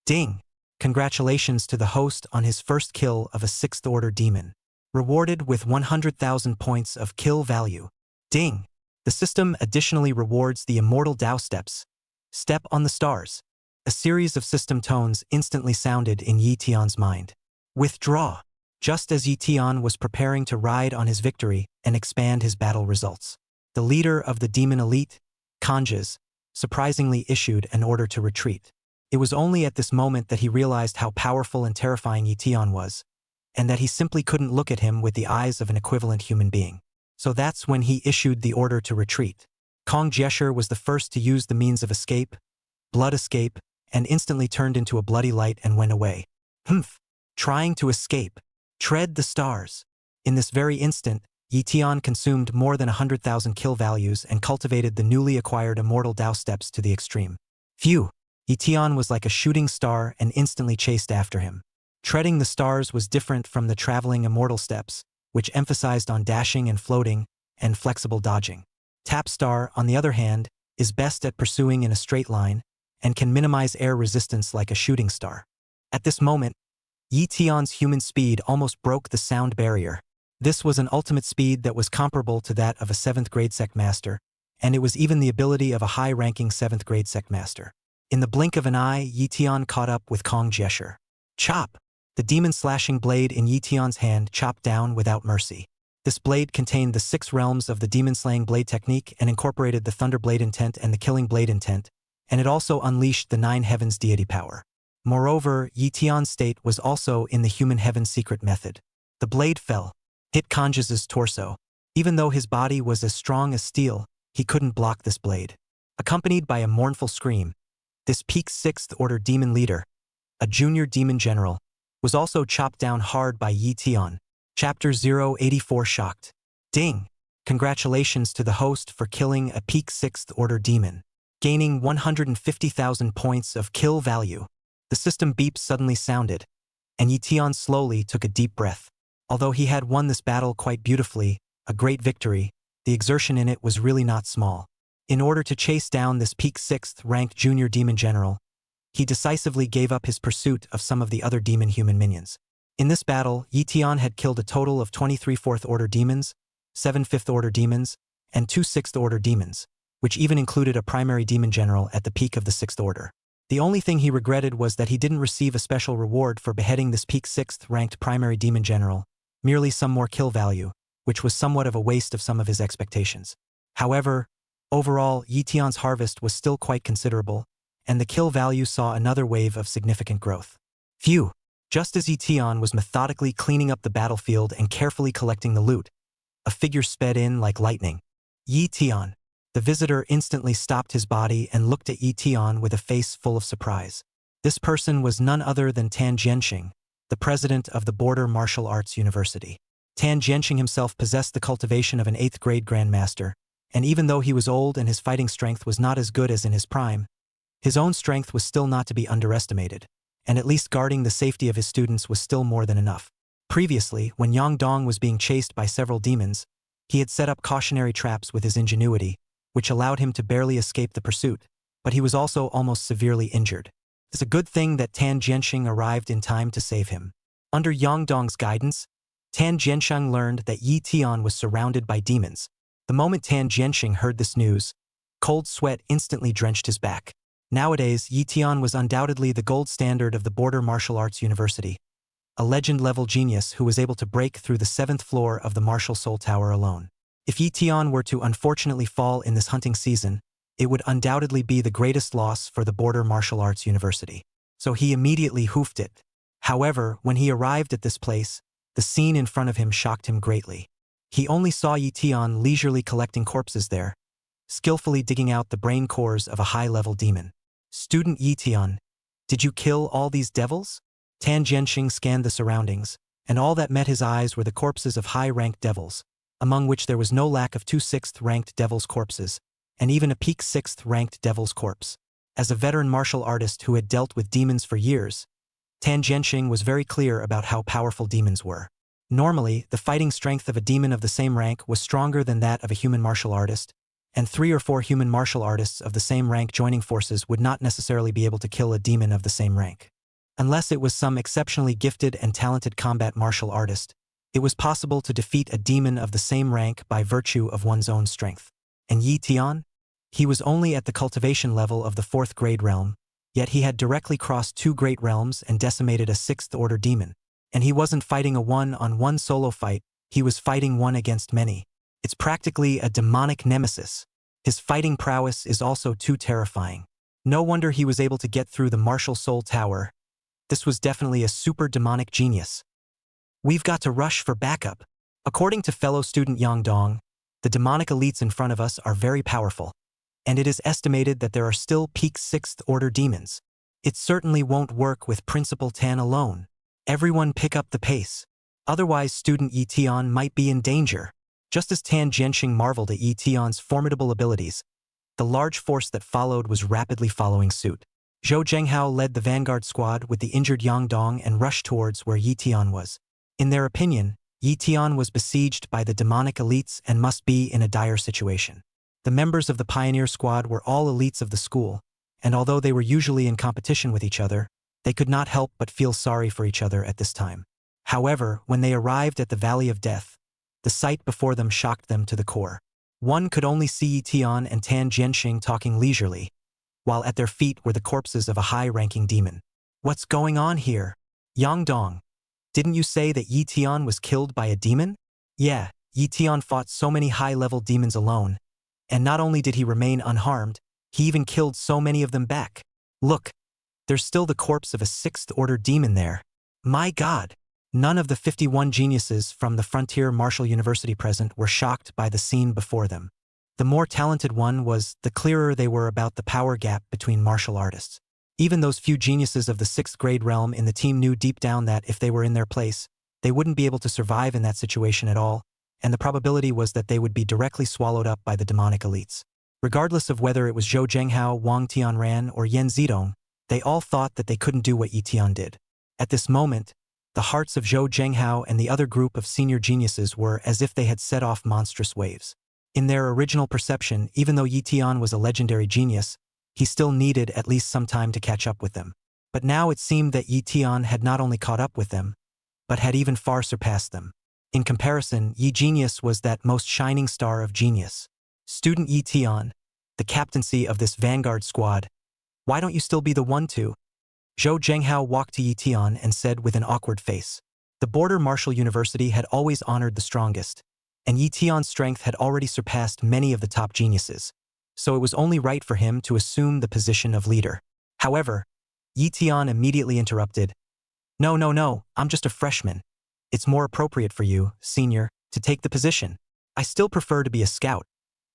Ding! Congratulations to the host on his first kill of a 6th order demon, rewarded with 100,000 points of kill value. Ding! The system additionally rewards the immortal Dao steps. Step on the stars. A series of system tones instantly sounded in Yi Tian's mind. Withdraw! Just as Yi Tian was preparing to ride on his victory and expand his battle results, the leader of the demon elite, Kong's, surprisingly issued an order to retreat. It was only at this moment that he realized how powerful and terrifying Yi Tian was, and that he simply couldn't look at him with the eyes of an equivalent human being. So that's when he issued the order to retreat. Kong Jesher was the first to use the means of escape, blood escape, and instantly turned into a bloody light and went away. Humph! Trying to escape. Tread the stars. In this very instant, Yi Tian consumed more than 100,000 kill values and cultivated the newly acquired immortal Dao steps to the extreme. Phew! Yi Tian was like a shooting star and instantly chased after him. Treading the stars was different from the traveling immortal steps, which emphasized on dashing and floating and flexible dodging. Tap Star, on the other hand, is best at pursuing in a straight line and can minimize air resistance like a shooting star. At this moment, Yi Tian's human speed almost broke the sound barrier. This was an ultimate speed that was comparable to that of a 7th grade sect master, and it was even the ability of a high-ranking 7th grade sect master. In the blink of an eye, Yi Tian caught up with Kong Jesher. Chop! The demon-slashing blade in Yi Tian's hand chopped down without mercy. This blade contained the 6 realms of the demon-slaying blade technique and incorporated the Thunder Blade intent and the Killing Blade intent, and it also unleashed the 9 heavens deity power. Moreover, Yi Tian's state was also in the human heaven secret method. The blade fell, hit Kong's torso. Even though his body was as strong as steel, he couldn't block this blade. Accompanied by a mournful scream, this peak 6th order demon leader, a junior demon general, was also chopped down hard by Yi Tian. Chapter 084 Shocked. Ding! Congratulations to the host for killing a peak 6th order demon, gaining 150,000 points of kill value. The system beep suddenly sounded, and Yi Tian slowly took a deep breath. Although he had won this battle quite beautifully, a great victory, the exertion in it was really not small. In order to chase down this peak 6th-ranked junior demon general, he decisively gave up his pursuit of some of the other demon-human minions. In this battle, Lu Tian had killed a total of 23 4th-order demons, 7 5th-order demons, and 2 6th-order demons, which even included a primary demon general at the peak of the 6th order. The only thing he regretted was that he didn't receive a special reward for beheading this peak 6th-ranked primary demon general, merely some more kill value, which was somewhat of a waste of some of his expectations. However, overall, Lu Tian's harvest was still quite considerable, and the kill value saw another wave of significant growth. Phew! Just as Lu Tian was methodically cleaning up the battlefield and carefully collecting the loot, a figure sped in like lightning. Lu Tian. The visitor instantly stopped his body and looked at Lu Tian with a face full of surprise. This person was none other than Tan Jianxing, the president of the Border Martial Arts University. Tan Jianxing himself possessed the cultivation of an 8th-grade grandmaster, and even though he was old and his fighting strength was not as good as in his prime, his own strength was still not to be underestimated, and at least guarding the safety of his students was still more than enough. Previously, when Yang Dong was being chased by several demons, he had set up cautionary traps with his ingenuity, which allowed him to barely escape the pursuit, but he was also almost severely injured. It's a good thing that Tan Jianxing arrived in time to save him. Under Yang Dong's guidance, Tan Jianxing learned that Lu Tian was surrounded by demons. The moment Tan Jianxing heard this news, cold sweat instantly drenched his back. Nowadays, Lu Tian was undoubtedly the gold standard of the Border Martial Arts University, a legend-level genius who was able to break through the 7th floor of the Martial Soul Tower alone. If Lu Tian were to unfortunately fall in this hunting season, it would undoubtedly be the greatest loss for the Border Martial Arts University. So he immediately hoofed it. However, when he arrived at this place, the scene in front of him shocked him greatly. He only saw Lu Tian leisurely collecting corpses there, skillfully digging out the brain cores of a high-level demon. Student Lu Tian, did you kill all these devils? Tan Jianxing scanned the surroundings, and all that met his eyes were the corpses of high-ranked devils, among which there was no lack of 2 6th-ranked devils' corpses, and even a peak 6th-ranked devil's corpse. As a veteran martial artist who had dealt with demons for years, Tan Jianxing was very clear about how powerful demons were. Normally, the fighting strength of a demon of the same rank was stronger than that of a human martial artist, and 3 or 4 human martial artists of the same rank joining forces would not necessarily be able to kill a demon of the same rank. Unless it was some exceptionally gifted and talented combat martial artist, it was possible to defeat a demon of the same rank by virtue of one's own strength. And Lu Tian? He was only at the cultivation level of the 4th-grade realm, yet he had directly crossed 2 great realms and decimated a 6th-order demon. And he wasn't fighting a one-on-one solo fight, he was fighting one against many. It's practically a demonic nemesis. His fighting prowess is also too terrifying. No wonder he was able to get through the Martial Soul Tower. This was definitely a super demonic genius. We've got to rush for backup. According to fellow student Yang Dong, the demonic elites in front of us are very powerful, and it is estimated that there are still peak 6th-order demons. It certainly won't work with Principal Tan alone. Everyone pick up the pace. Otherwise, student Lu Tian might be in danger. Just as Tan Jianxing marveled at Lu Tian's formidable abilities, the large force that followed was rapidly following suit. Zhou Zhenghao led the vanguard squad with the injured Yang Dong and rushed towards where Lu Tian was. In their opinion, Lu Tian was besieged by the demonic elites and must be in a dire situation. The members of the pioneer squad were all elites of the school, and although they were usually in competition with each other, they could not help but feel sorry for each other at this time. However, when they arrived at the Valley of Death, the sight before them shocked them to the core. One could only see Lu Tian and Tan Jianxing talking leisurely, while at their feet were the corpses of a high-ranking demon. What's going on here? Yang Dong, didn't you say that Lu Tian was killed by a demon? Yeah, Lu Tian fought so many high-level demons alone, and not only did he remain unharmed, he even killed so many of them back. Look, there's still the corpse of a 6th-order demon there. My God! None of the 51 geniuses from the Frontier Martial University present were shocked by the scene before them. The more talented one was, the clearer they were about the power gap between martial artists. Even those few geniuses of the 6th-grade realm in the team knew deep down that if they were in their place, they wouldn't be able to survive in that situation at all, and the probability was that they would be directly swallowed up by the demonic elites. Regardless of whether it was Zhou Zhenghao, Wang Tianran, or Yan Zidong, they all thought that they couldn't do what Lu Tian did. At this moment, The hearts of Zhou Zhenghao and the other group of senior geniuses were as if they had set off monstrous waves. In their original perception, even though Lu Tian was a legendary genius, he still needed at least some time to catch up with them. But now it seemed that Lu Tian had not only caught up with them, but had even far surpassed them. In comparison, Yi Genius was that most shining star of genius. Student Lu Tian, the captaincy of this vanguard squad, why don't you still be the one to? Zhou Zhenghao walked to Lu Tian and said with an awkward face. The Border Martial University had always honored the strongest, and Lu Tian's strength had already surpassed many of the top geniuses, so it was only right for him to assume the position of leader. However, Lu Tian immediately interrupted. No, I'm just a freshman. It's more appropriate for you, senior, to take the position. I still prefer to be a scout.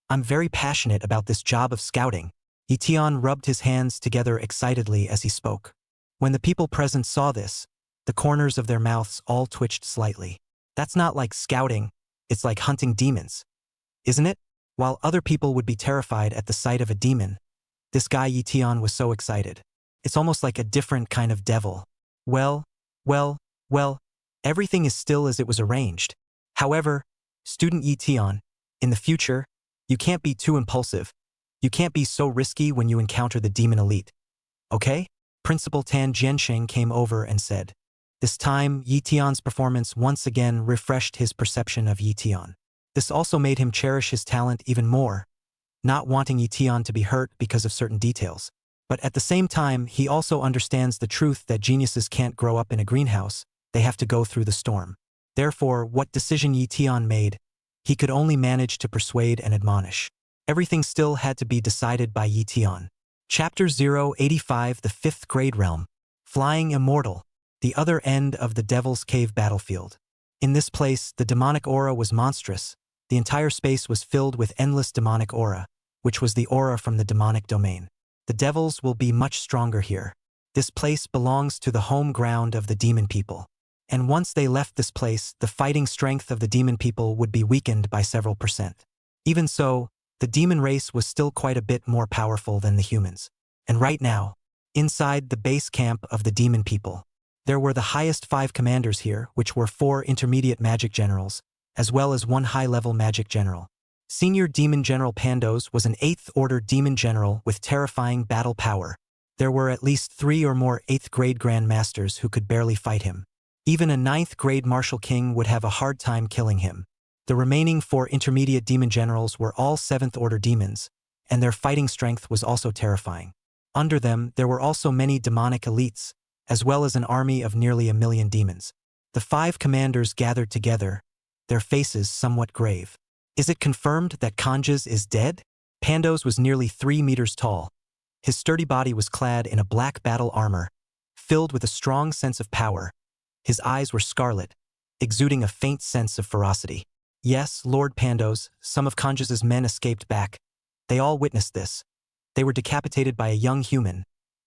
I'm very passionate about this job of scouting. Lu Tian rubbed his hands together excitedly as he spoke. When the people present saw this, the corners of their mouths all twitched slightly. That's not like scouting, it's like hunting demons. Isn't it? While other people would be terrified at the sight of a demon, this guy Lu Tian was so excited. It's almost like a different kind of devil. Well, everything is still as it was arranged. However, student Lu Tian, in the future, you can't be too impulsive. You can't be so risky when you encounter the demon elite. Okay? Principal Tan Jiansheng came over and said. This time, Lu Tian's performance once again refreshed his perception of Lu Tian. This also made him cherish his talent even more, not wanting Lu Tian to be hurt because of certain details. But at the same time, he also understands the truth that geniuses can't grow up in a greenhouse, they have to go through the storm. Therefore, what decision Lu Tian made, he could only manage to persuade and admonish. Everything still had to be decided by Lu Tian. Chapter 085 The Fifth Grade Realm. Flying Immortal. The other end of the Devil's Cave battlefield. In this place, the demonic aura was monstrous. The entire space was filled with endless demonic aura, which was the aura from the demonic domain. The devils will be much stronger here. This place belongs to the home ground of the demon people. And once they left this place, the fighting strength of the demon people would be weakened by several percent. Even so, the demon race was still quite a bit more powerful than the humans. And right now, inside the base camp of the demon people, there were the highest 5 commanders here, which were 4 intermediate magic generals, as well as 1 high-level magic general. Senior Demon General Pandos was an 8th Order Demon General with terrifying battle power. There were at least 3 or more 8th grade Grand Masters who could barely fight him. Even a 9th grade Martial King would have a hard time killing him. The remaining 4 intermediate demon generals were all 7th Order demons, and their fighting strength was also terrifying. Under them, there were also many demonic elites, as well as an army of nearly 1 million demons. The 5 commanders gathered together, their faces somewhat grave. Is it confirmed that Kanjas is dead? Pandos was nearly 3 meters tall. His sturdy body was clad in a black battle armor, filled with a strong sense of power. His eyes were scarlet, exuding a faint sense of ferocity. Yes, Lord Pandos, some of Kanjas's men escaped back. They all witnessed this. They were decapitated by a young human.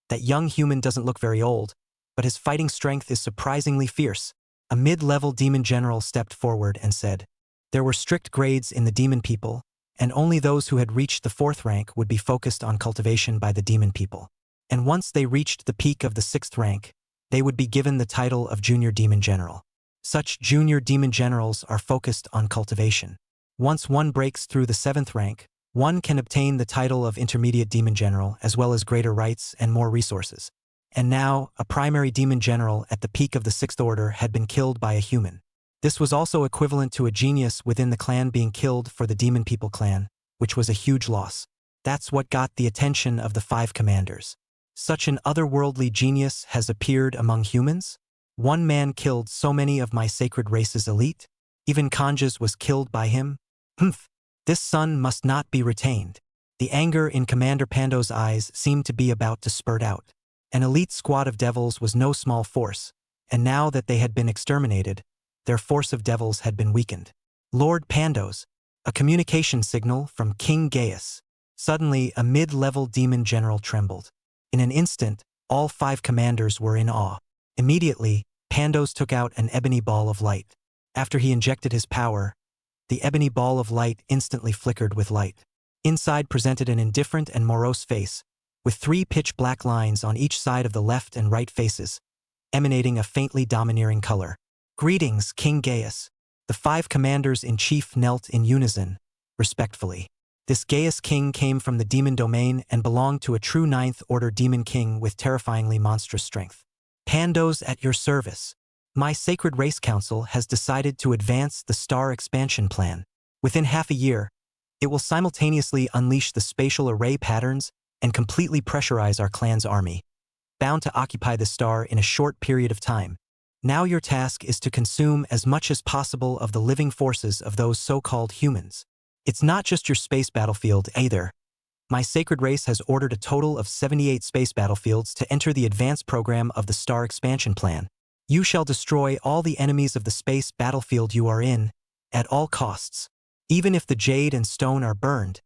That young human doesn't look very old, but his fighting strength is surprisingly fierce. A mid-level demon general stepped forward and said, there were strict grades in the demon people, and only those who had reached the 4th rank would be focused on cultivation by the demon people. And once they reached the peak of the 6th rank, they would be given the title of junior demon general. Such junior demon generals are focused on cultivation. Once one breaks through the 7th rank, one can obtain the title of intermediate demon general as well as greater rights and more resources. And now, a primary demon general at the peak of the 6th order had been killed by a human. This was also equivalent to a genius within the clan being killed for the demon people clan, which was a huge loss. That's what got the attention of the 5 commanders. Such an otherworldly genius has appeared among humans? One man killed so many of my sacred race's elite? Even Kanjas was killed by him? Humph! This son must not be retained. The anger in Commander Pando's eyes seemed to be about to spurt out. An elite squad of devils was no small force, and now that they had been exterminated, their force of devils had been weakened. Lord Pandos, a communication signal from King Gaius. Suddenly, a mid-level demon general trembled. In an instant, all 5 commanders were in awe. Immediately, Pandos took out an ebony ball of light. After he injected his power, the ebony ball of light instantly flickered with light. Inside presented an indifferent and morose face, with 3 pitch black lines on each side of the left and right faces. emanating a faintly domineering color. "Greetings, King Gaius." The 5 commanders-in-chief knelt in unison, respectfully. This Gaius king came from the demon domain and belonged to a true 9th Order demon king with terrifyingly monstrous strength. "Pandos at your service. My Sacred Race Council has decided to advance the star expansion plan. Within half a year, it will simultaneously unleash the spatial array patterns and completely pressurize our clan's army, bound to occupy the star in a short period of time. Now your task is to consume as much as possible of the living forces of those so-called humans. It's not just your space battlefield either. My Sacred Race has ordered a total of 78 space battlefields to enter the advanced program of the star expansion plan. You shall destroy all the enemies of the space battlefield you are in, at all costs. Even if the jade and stone are burned,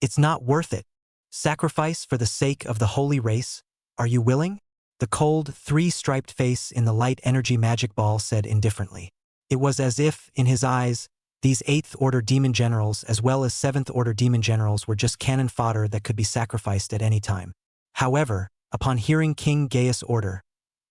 it's not worth it. Sacrifice for the sake of the holy race? Are you willing?" The cold, 3-striped face in the light energy magic ball said indifferently. It was as if, in his eyes, these 8th Order demon generals as well as 7th Order demon generals were just cannon fodder that could be sacrificed at any time. However, upon hearing King Gaius' order,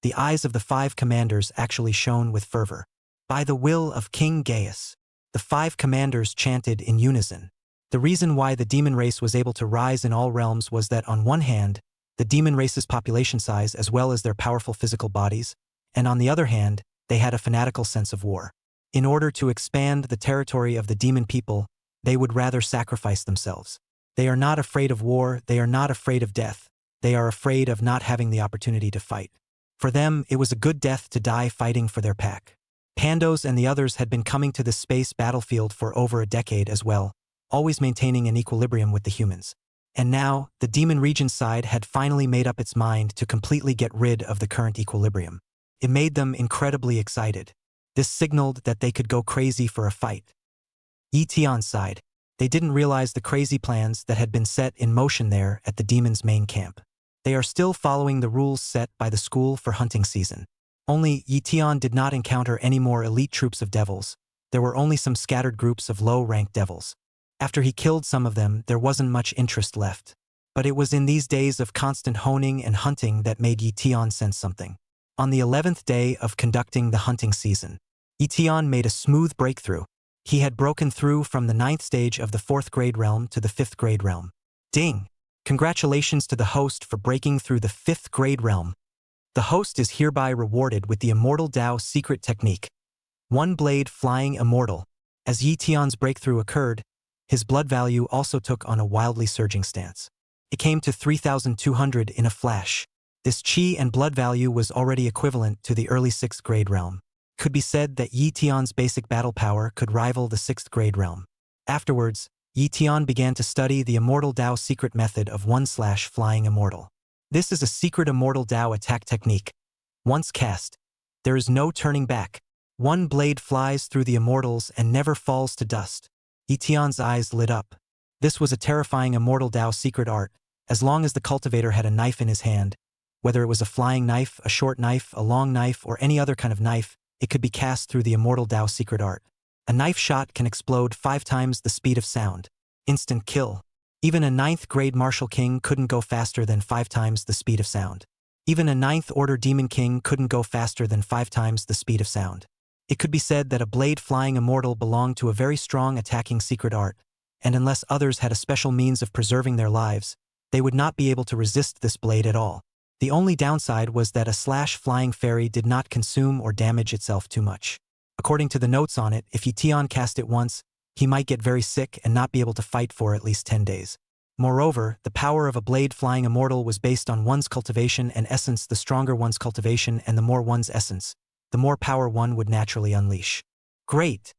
the eyes of the 5 commanders actually shone with fervor. "By the will of King Gaius," the 5 commanders chanted in unison. The reason why the demon race was able to rise in all realms was that, on one hand, the demon race's population size as well as their powerful physical bodies, and on the other hand, they had a fanatical sense of war. In order to expand the territory of the demon people, they would rather sacrifice themselves. They are not afraid of war, they are not afraid of death, they are afraid of not having the opportunity to fight. For them, it was a good death to die fighting for their pack. Pandos and the others had been coming to this space battlefield for over a decade as well, always maintaining an equilibrium with the humans. And now, the demon region side had finally made up its mind to completely get rid of the current equilibrium. It made them incredibly excited. This signaled that they could go crazy for a fight. Lu Tian's side, they didn't realize the crazy plans that had been set in motion there at the demon's main camp. They are still following the rules set by the school for hunting season. Only Lu Tian did not encounter any more elite troops of devils. There were only some scattered groups of low-ranked devils. After he killed some of them, there wasn't much interest left. But it was in these days of constant honing and hunting that made Lu Tian sense something. On the 11th day of conducting the hunting season, Lu Tian made a smooth breakthrough. He had broken through from the 9th stage of the 4th grade realm to the 5th grade realm. Ding! Congratulations to the host for breaking through the 5th grade realm. The host is hereby rewarded with the Immortal Dao secret technique. One blade flying immortal. As Lu Tian's breakthrough occurred, his blood value also took on a wildly surging stance. It came to 3,200 in a flash. This chi and blood value was already equivalent to the early 6th grade realm. Could be said that Lu Tian's basic battle power could rival the 6th grade realm. Afterwards, Lu Tian began to study the Immortal Dao secret method of 1/flying immortal. This is a secret Immortal Dao attack technique. Once cast, there is no turning back. One blade flies through the immortals and never falls to dust. Lu Tian's eyes lit up. This was a terrifying Immortal Dao secret art. As long as the cultivator had a knife in his hand, whether it was a flying knife, a short knife, a long knife, or any other kind of knife, it could be cast through the Immortal Dao secret art. A knife shot can explode 5 times the speed of sound. Instant kill. Even a 9th grade martial king couldn't go faster than 5 times the speed of sound. Even a 9th order demon king couldn't go faster than 5 times the speed of sound. It could be said that a blade flying immortal belonged to a very strong attacking secret art, and unless others had a special means of preserving their lives, they would not be able to resist this blade at all. The only downside was that a flying fairy did not consume or damage itself too much. According to the notes on it, if Lu Tian cast it once, he might get very sick and not be able to fight for at least 10 days. Moreover, the power of a blade flying immortal was based on one's cultivation and essence. The stronger one's cultivation and the more one's essence, the more power one would naturally unleash. Great!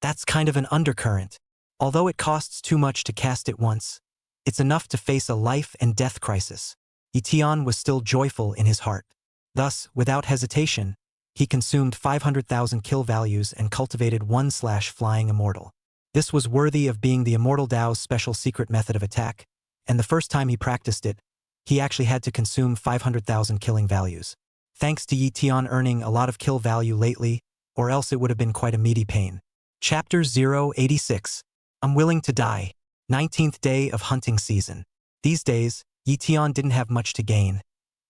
That's kind of an undercurrent. Although it costs too much to cast it once, it's enough to face a life and death crisis. Lu Tian was still joyful in his heart. Thus, without hesitation, he consumed 500,000 kill values and cultivated 1/flying immortal. This was worthy of being the Immortal Dao's special secret method of attack, and the first time he practiced it, he actually had to consume 500,000 killing values. Thanks to Lu Tian earning a lot of kill value lately, or else it would have been quite a meaty pain. Chapter 086. I'm willing to die. 19th day of hunting season. These days, Lu Tian didn't have much to gain,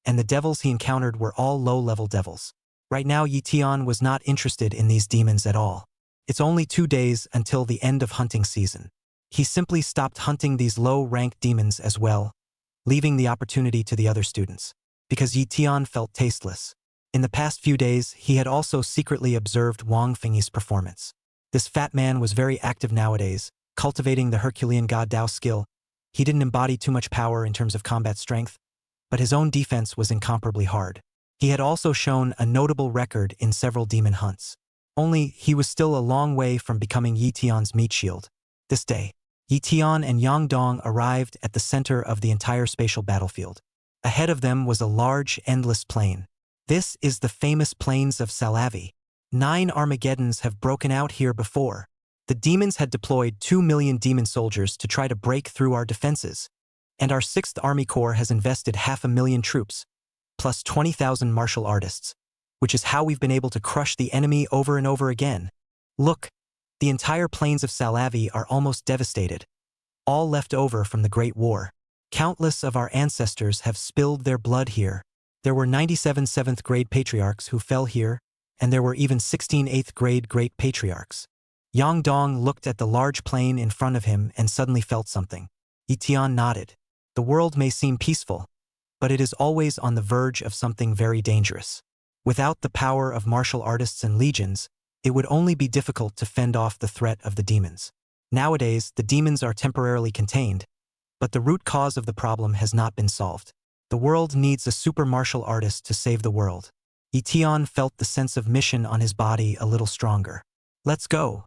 and the devils he encountered were all low-level devils. Right now Yi Tian was not interested in these demons at all. It's only 2 days until the end of hunting season. He simply stopped hunting these low-ranked demons as well, leaving the opportunity to the other students, because Yi Tian felt tasteless. In the past few days, he had also secretly observed Wang Fengyi's performance. This fat man was very active nowadays, cultivating the Herculean god Dao skill. He didn't embody too much power in terms of combat strength, but his own defense was incomparably hard. He had also shown a notable record in several demon hunts. Only, he was still a long way from becoming Yi Tian's meat shield. This day, Yi Tian and Yang Dong arrived at the center of the entire spatial battlefield. Ahead of them was a large, endless plain. This is the famous plains of Salavi. 9 Armageddons have broken out here before. The demons had deployed 2 million demon soldiers to try to break through our defenses. And our 6th Army Corps has invested 500,000 troops, plus 20,000 martial artists, which is how we've been able to crush the enemy over and over again. Look, the entire plains of Salavi are almost devastated, all left over from the Great War. Countless of our ancestors have spilled their blood here. There were 97 7th-grade patriarchs who fell here, and there were even 16 8th-grade great patriarchs. Yang Dong looked at the large plain in front of him and suddenly felt something. Yi Tian nodded. The world may seem peaceful, but it is always on the verge of something very dangerous. Without the power of martial artists and legions, it would only be difficult to fend off the threat of the demons. Nowadays, the demons are temporarily contained, but the root cause of the problem has not been solved. The world needs a super martial artist to save the world. Yi Tian felt the sense of mission on his body a little stronger. Let's go.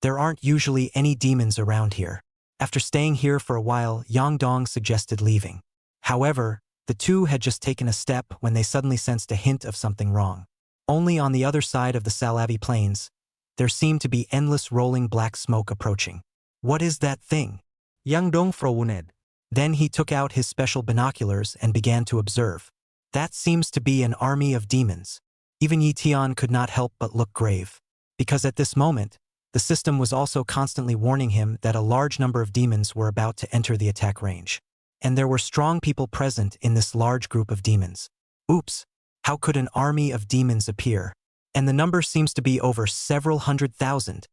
There aren't usually any demons around here. After staying here for a while, Yang Dong suggested leaving. However, the two had just taken a step when they suddenly sensed a hint of something wrong. Only on the other side of the Salavi plains, there seemed to be endless rolling black smoke approaching. What is that thing? Yang Dong frowned. Then he took out his special binoculars and began to observe. That seems to be an army of demons. Even Yi Tian could not help but look grave. Because at this moment, the system was also constantly warning him that a large number of demons were about to enter the attack range. And there were strong people present in this large group of demons. Oops, how could an army of demons appear? And the number seems to be over several 100,000.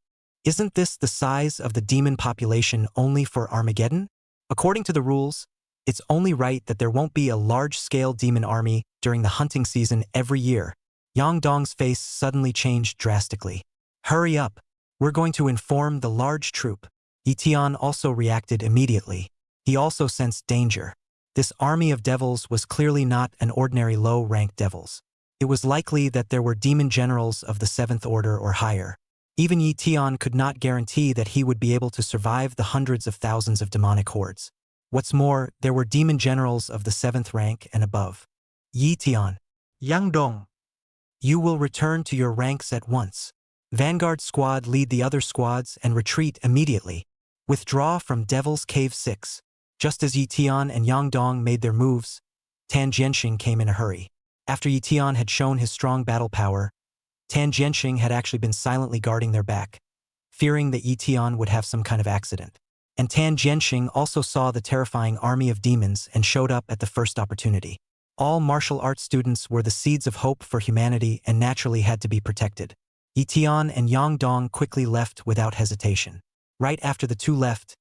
Isn't this the size of the demon population only for Armageddon? According to the rules, it's only right that there won't be a large-scale demon army during the hunting season every year. Yang Dong's face suddenly changed drastically. Hurry up. We're going to inform the large troop. Yi Tian also reacted immediately. He also sensed danger. This army of devils was clearly not an ordinary low-ranked devils. It was likely that there were demon generals of the 7th order or higher. Even Yi Tian could not guarantee that he would be able to survive the hundreds of thousands of demonic hordes. What's more, there were demon generals of the 7th rank and above. Yi Tian. Yang Dong. You will return to your ranks at once. Vanguard squad lead the other squads and retreat immediately. Withdraw from Devil's Cave 6. Just as Yi Tian and Yang Dong made their moves, Tan Jianxing came in a hurry. After Yi Tian had shown his strong battle power, Tan Jianxing had actually been silently guarding their back, fearing that Yi Tian would have some kind of accident. And Tan Jianxing also saw the terrifying army of demons and showed up at the first opportunity. All martial arts students were the seeds of hope for humanity and naturally had to be protected. Yi Tian and Yang Dong quickly left without hesitation. Right after the two left,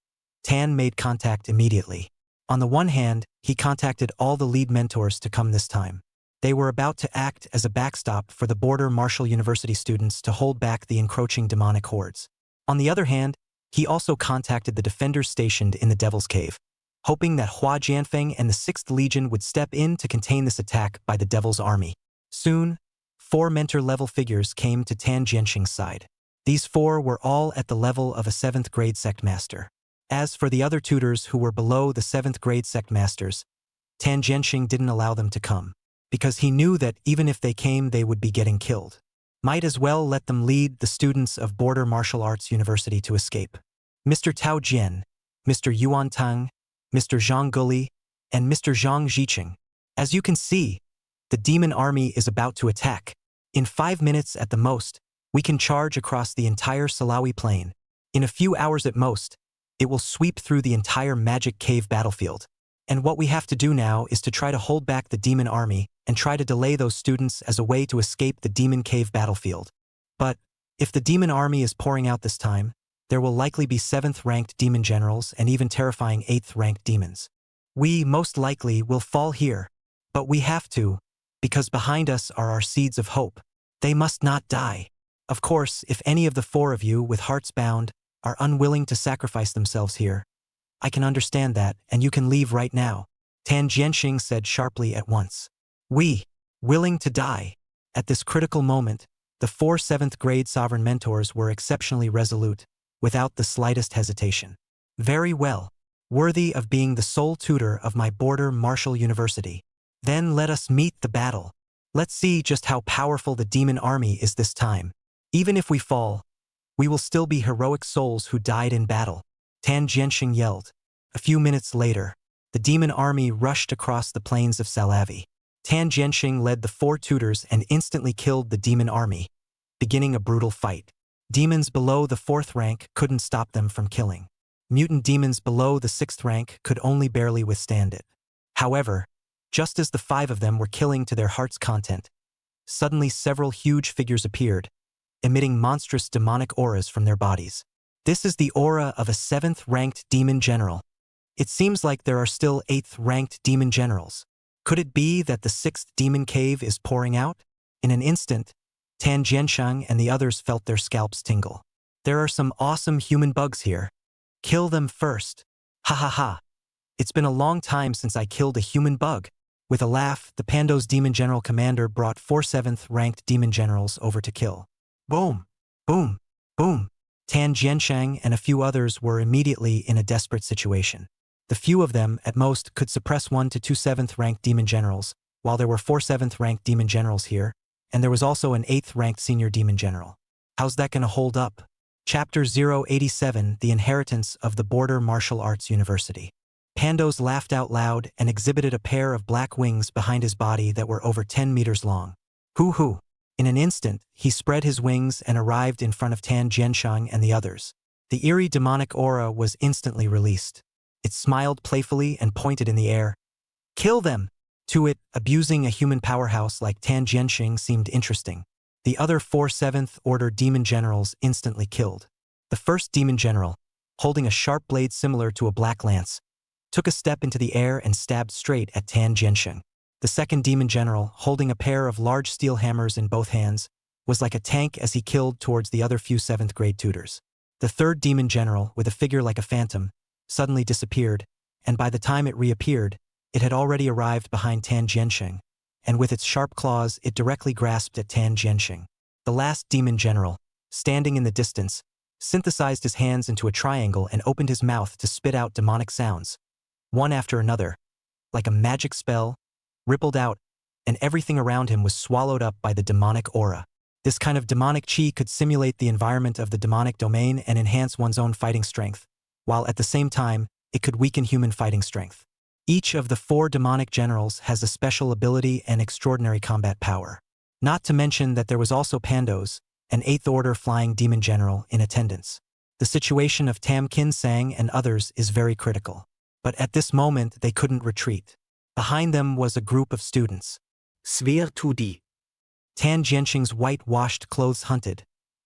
Tan made contact immediately. On the one hand, he contacted all the lead mentors to come this time. They were about to act as a backstop for the border martial university students to hold back the encroaching demonic hordes. On the other hand, he also contacted the defenders stationed in the Devil's Cave, hoping that Hua Jianfeng and the 6th Legion would step in to contain this attack by the Devil's Army. Soon, 4 mentor-level figures came to Tan Jianxing's side. These 4 were all at the level of a 7th-grade sect master. As for the other tutors who were below the 7th-grade sect masters, Tan Jianxing didn't allow them to come, because he knew that even if they came they would be getting killed. Might as well let them lead the students of Border Martial Arts University to escape. Mr. Tao Jian, Mr. Yuan Tang, Mr. Zhang Guli, and Mr. Zhang Zicheng. As you can see, the demon army is about to attack. In 5 minutes at the most, we can charge across the entire Salawi plain. In a few hours at most, it will sweep through the entire Magic Cave battlefield. And what we have to do now is to try to hold back the demon army and try to delay those students as a way to escape the demon cave battlefield. But if the demon army is pouring out this time, there will likely be 7th-ranked demon generals and even terrifying 8th-ranked demons. We, most likely, will fall here. But we have to, because behind us are our seeds of hope. They must not die. Of course, if any of the 4 of you, with hearts bound, are unwilling to sacrifice themselves here, I can understand that, and you can leave right now, Tan Jianxing said sharply at once. We, willing to die. At this critical moment, the 4 7th-grade sovereign mentors were exceptionally resolute, without the slightest hesitation. Very well. Worthy of being the sole tutor of my border martial university. Then let us meet the battle. Let's see just how powerful the demon army is this time. Even if we fall, we will still be heroic souls who died in battle, Tan Jianxing yelled. A few minutes later, the demon army rushed across the plains of Salavi. Tan Jianxing led the 4 tutors and instantly killed the demon army, beginning a brutal fight. Demons below the 4th rank couldn't stop them from killing. Mutant demons below the 6th rank could only barely withstand it. However, just as the 5 of them were killing to their heart's content, suddenly several huge figures appeared, emitting monstrous demonic auras from their bodies. This is the aura of a 7th-ranked demon general. It seems like there are still 8th-ranked demon generals. Could it be that the 6th demon cave is pouring out? In an instant, Tan Jianshang and the others felt their scalps tingle. There are some awesome human bugs here. Kill them first. Ha ha ha. It's been a long time since I killed a human bug. With a laugh, the Pando's demon general commander brought 4 7th-ranked demon generals over to kill. Boom, boom, boom. Tan Jianshang and a few others were immediately in a desperate situation. The few of them, at most, could suppress 1 to 2 7th-ranked demon generals, while there were 4 7th-ranked demon generals here, and there was also an 8th-ranked senior demon general. How's that gonna hold up? Chapter 087, The Inheritance of the Border Martial Arts University. Pandos laughed out loud and exhibited a pair of black wings behind his body that were over 10 meters long. Hoo-hoo! In an instant, he spread his wings and arrived in front of Tan Jianshang and the others. The eerie demonic aura was instantly released. It smiled playfully and pointed in the air. Kill them! To it, abusing a human powerhouse like Tan Jianxing seemed interesting. The other 4 7th-order demon generals instantly killed. The first demon general, holding a sharp blade similar to a black lance, took a step into the air and stabbed straight at Tan Jianxing. The second demon general, holding a pair of large steel hammers in both hands, was like a tank as he killed towards the other few 7th-grade tutors. The third demon general, with a figure like a phantom, suddenly disappeared, and by the time it reappeared, it had already arrived behind Tan Jianxing, and with its sharp claws it directly grasped at Tan Jianxing. The last demon general, standing in the distance, synthesized his hands into a triangle and opened his mouth to spit out demonic sounds. One after another, like a magic spell, rippled out, and everything around him was swallowed up by the demonic aura. This kind of demonic chi could simulate the environment of the demonic domain and enhance one's own fighting strength, while at the same time, it could weaken human fighting strength. Each of the 4 demonic generals has a special ability and extraordinary combat power. Not to mention that there was also Pandos, an 8th-order flying demon general, in attendance. The situation of Tam Kin Sang and others is very critical. But at this moment they couldn't retreat. Behind them was a group of students. Sphere 2D. Tan Jianxing's white-washed clothes hunted,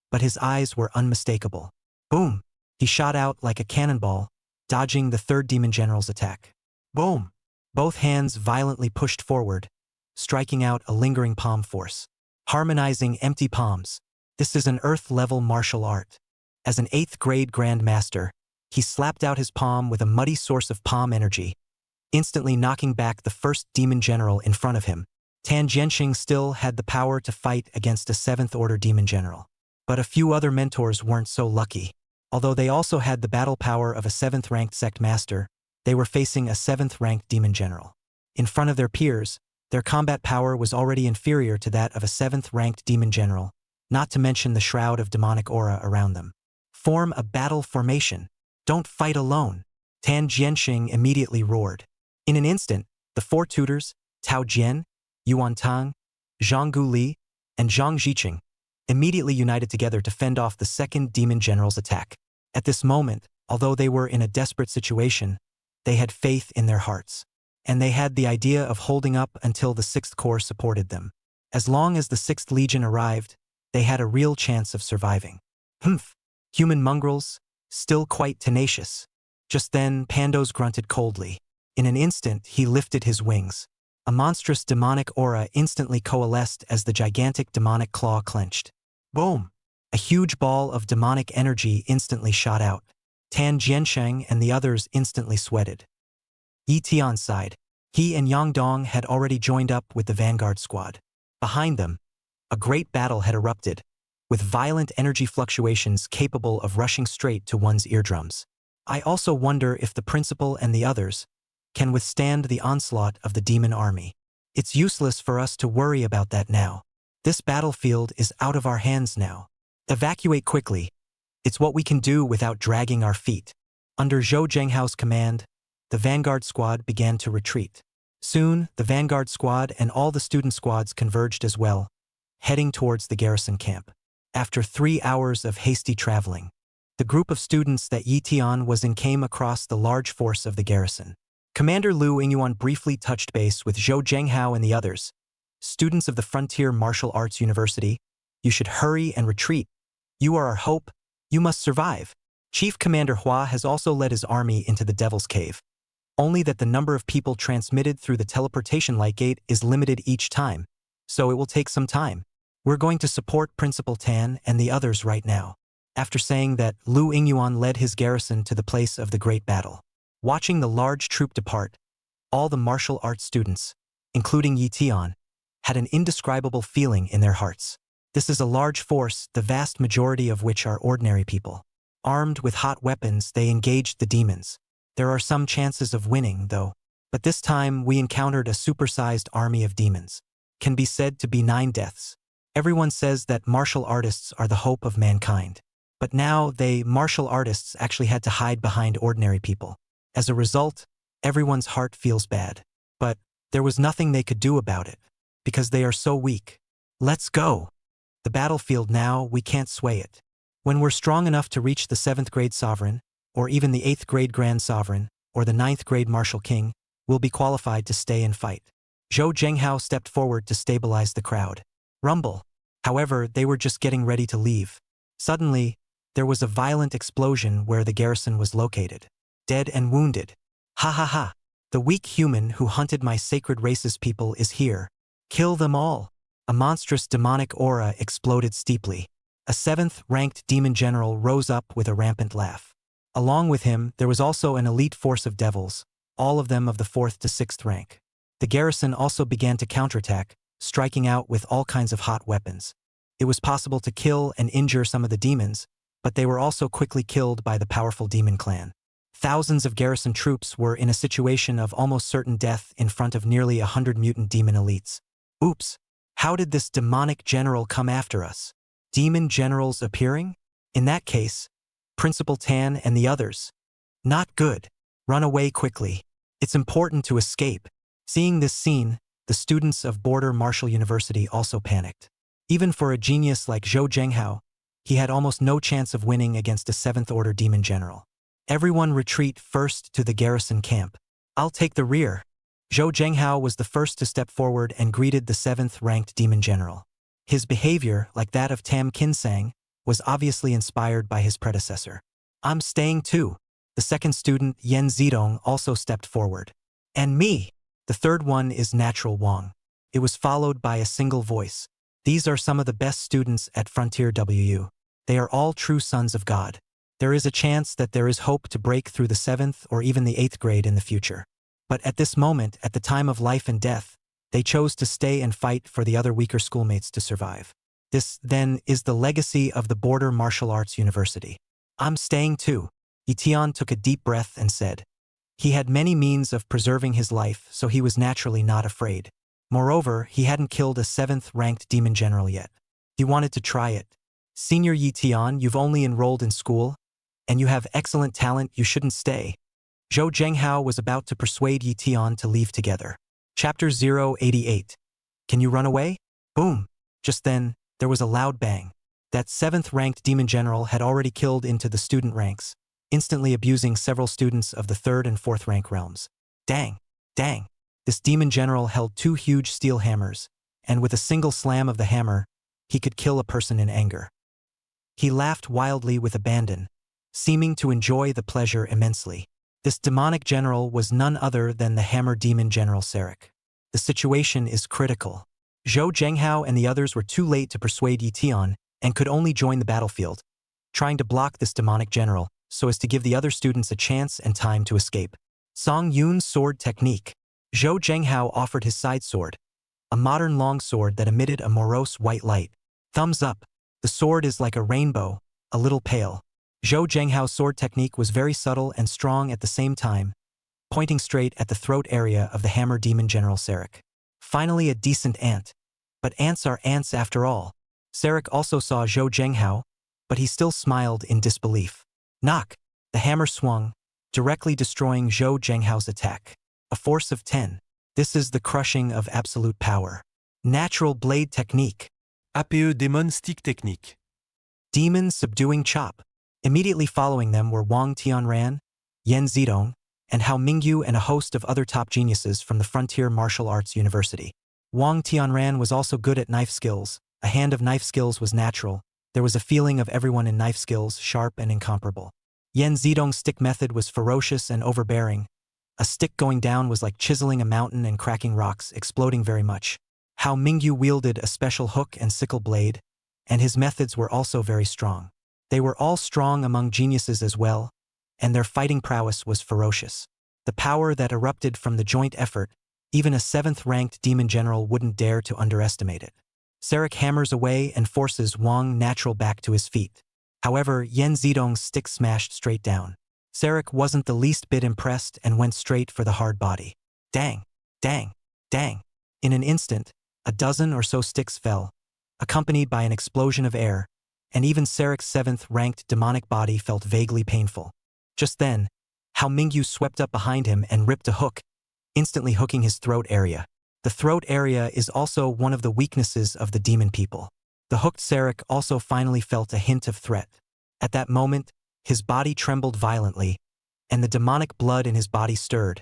but his eyes were unmistakable. Boom! He shot out like a cannonball, dodging the 3rd demon general's attack. Boom! Both hands violently pushed forward, striking out a lingering palm force. Harmonizing empty palms. This is an earth-level martial art. As an 8th-grade grandmaster, he slapped out his palm with a muddy source of palm energy, instantly knocking back the first demon general in front of him. Tan Jianxing still had the power to fight against a 7th-order demon general. But a few other mentors weren't so lucky. Although they also had the battle power of a 7th-ranked sect master, they were facing a 7th-ranked demon general. In front of their peers, their combat power was already inferior to that of a 7th-ranked demon general, not to mention the shroud of demonic aura around them. Form a battle formation. Don't fight alone. Tan Jianxing immediately roared. In an instant, the 4 tutors, Tao Jian, Yuan Tang, Zhang Gu Li, and Zhang Ziqing, immediately united together to fend off the 2nd demon general's attack. At this moment, although they were in a desperate situation, they had faith in their hearts. and they had the idea of holding up until the 6th Corps supported them. As long as the 6th Legion arrived, they had a real chance of surviving. Humph! Human mongrels, still quite tenacious. Just then, Pandos grunted coldly. In an instant, he lifted his wings. A monstrous demonic aura instantly coalesced as the gigantic demonic claw clenched. Boom! A huge ball of demonic energy instantly shot out. Tan Jiansheng and the others instantly sweated. Yi Tian sighed. He and Yang Dong had already joined up with the vanguard squad. Behind them, a great battle had erupted, with violent energy fluctuations capable of rushing straight to one's eardrums. I also wonder if the principal and the others can withstand the onslaught of the demon army. It's useless for us to worry about that now. This battlefield is out of our hands now. Evacuate quickly. It's what we can do without dragging our feet. Under Zhou Zhenghao's command, the vanguard squad began to retreat. Soon, the vanguard squad and all the student squads converged as well, heading towards the garrison camp. After 3 hours of hasty traveling, the group of students that Yi Tian was in came across the large force of the garrison. Commander Lu Ingyuan briefly touched base with Zhou Zhenghao and the others. Students of the Frontier Martial Arts University, you should hurry and retreat. You are our hope. You must survive. Chief Commander Hua has also led his army into the Devil's Cave. Only that the number of people transmitted through the teleportation light gate is limited each time, so it will take some time. We're going to support Principal Tan and the others right now. After saying that, Lu Ingyuan led his garrison to the place of the great battle. Watching the large troop depart, all the martial arts students, including Yi Tian, had an indescribable feeling in their hearts. This is a large force, the vast majority of which are ordinary people. Armed with hot weapons, they engaged the demons. There are some chances of winning, though. But this time, we encountered a supersized army of demons. Can be said to be 9 deaths. Everyone says that martial artists are the hope of mankind. But now, martial artists actually had to hide behind ordinary people. As a result, everyone's heart feels bad. But there was nothing they could do about it, because they are so weak. Let's go! The battlefield now, we can't sway it. When we're strong enough to reach the 7th grade sovereign, or even the 8th grade grand sovereign, or the 9th grade martial king, we'll be qualified to stay and fight. Zhou Zhenghao stepped forward to stabilize the crowd. Rumble. However, they were just getting ready to leave. Suddenly, there was a violent explosion where the garrison was located. Dead and wounded. Ha ha ha. The weak human who hunted my sacred race's people is here. Kill them all. A monstrous demonic aura exploded steeply. A 7th-ranked demon general rose up with a rampant laugh. Along with him, there was also an elite force of devils, all of them of the 4th to 6th rank. The garrison also began to counterattack, striking out with all kinds of hot weapons. It was possible to kill and injure some of the demons, but they were also quickly killed by the powerful demon clan. Thousands of garrison troops were in a situation of almost certain death in front of nearly 100 mutant demon elites. Oops! How did this demonic general come after us? Demon generals appearing? In that case, Principal Tan and the others. Not good. Run away quickly. It's important to escape. Seeing this scene, the students of Border Martial University also panicked. Even for a genius like Zhou Zhenghao, he had almost no chance of winning against a 7th-order demon general. Everyone retreat first to the garrison camp. I'll take the rear. Zhou Zhenghao was the first to step forward and greeted the 7th-ranked demon general. His behavior, like that of Tam Kinsang, was obviously inspired by his predecessor. I'm staying too. The 2nd student, Yen Zidong, also stepped forward. And me. The 3rd one is Natural Wang. It was followed by a single voice. These are some of the best students at Frontier WU. They are all true sons of God. There is a chance that there is hope to break through the 7th or even the 8th grade in the future. But at this moment, at the time of life and death, they chose to stay and fight for the other weaker schoolmates to survive. This, then, is the legacy of the Border Martial Arts University. I'm staying too. Yi Tian took a deep breath and said. He had many means of preserving his life, so he was naturally not afraid. Moreover, he hadn't killed a 7th-ranked demon general yet. He wanted to try it. Senior Yi Tian, you've only enrolled in school, and you have excellent talent, you shouldn't stay. Zhou Zhenghao was about to persuade Yi Tian to leave together. Chapter 088. Can you run away? Boom! Just then, there was a loud bang. That 7th-ranked demon general had already killed into the student ranks, instantly abusing several students of the 3rd and 4th rank realms. Dang! Dang! This demon general held 2 huge steel hammers, and with a single slam of the hammer, he could kill a person in anger. He laughed wildly with abandon, seeming to enjoy the pleasure immensely. This demonic general was none other than the hammer demon general Sarek. The situation is critical. Zhou Zhenghao and the others were too late to persuade Yi Tian and could only join the battlefield, trying to block this demonic general so as to give the other students a chance and time to escape. Song Yun's sword technique. Zhou Zhenghao offered his side sword, a modern longsword that emitted a morose white light. Thumbs up. The sword is like a rainbow, a little pale. Zhou Zhenghao's sword technique was very subtle and strong at the same time, pointing straight at the throat area of the hammer demon general Sarek. Finally a decent ant. But ants are ants after all. Sarek also saw Zhou Zhenghao, but he still smiled in disbelief. Knock! The hammer swung, directly destroying Zhou Zhenghao's attack. A force of 10. This is the crushing of absolute power. Natural blade technique. APE Demon Stick Technique. Demon subduing chop. Immediately following them were Wang Tianran, Yan Zidong, and Hao Mingyu and a host of other top geniuses from the Frontier Martial Arts University. Wang Tianran was also good at knife skills. A hand of knife skills was natural. There was a feeling of everyone in knife skills sharp and incomparable. Yan Zidong's stick method was ferocious and overbearing. A stick going down was like chiseling a mountain and cracking rocks, exploding very much. Hao Mingyu wielded a special hook and sickle blade, and his methods were also very strong. They were all strong among geniuses as well, and their fighting prowess was ferocious. The power that erupted from the joint effort, even a 7th-ranked demon general wouldn't dare to underestimate it. Sarek hammers away and forces Wang Natural back to his feet. However, Yan Zidong's stick smashed straight down. Sarek wasn't the least bit impressed and went straight for the hard body. Dang! Dang! Dang! In an instant, a dozen or so sticks fell, accompanied by an explosion of air, and even Sarek's 7th-ranked demonic body felt vaguely painful. Just then, Hao Mingyu swept up behind him and ripped a hook, instantly hooking his throat area. The throat area is also one of the weaknesses of the demon people. The hooked Sarek also finally felt a hint of threat. At that moment, his body trembled violently, and the demonic blood in his body stirred,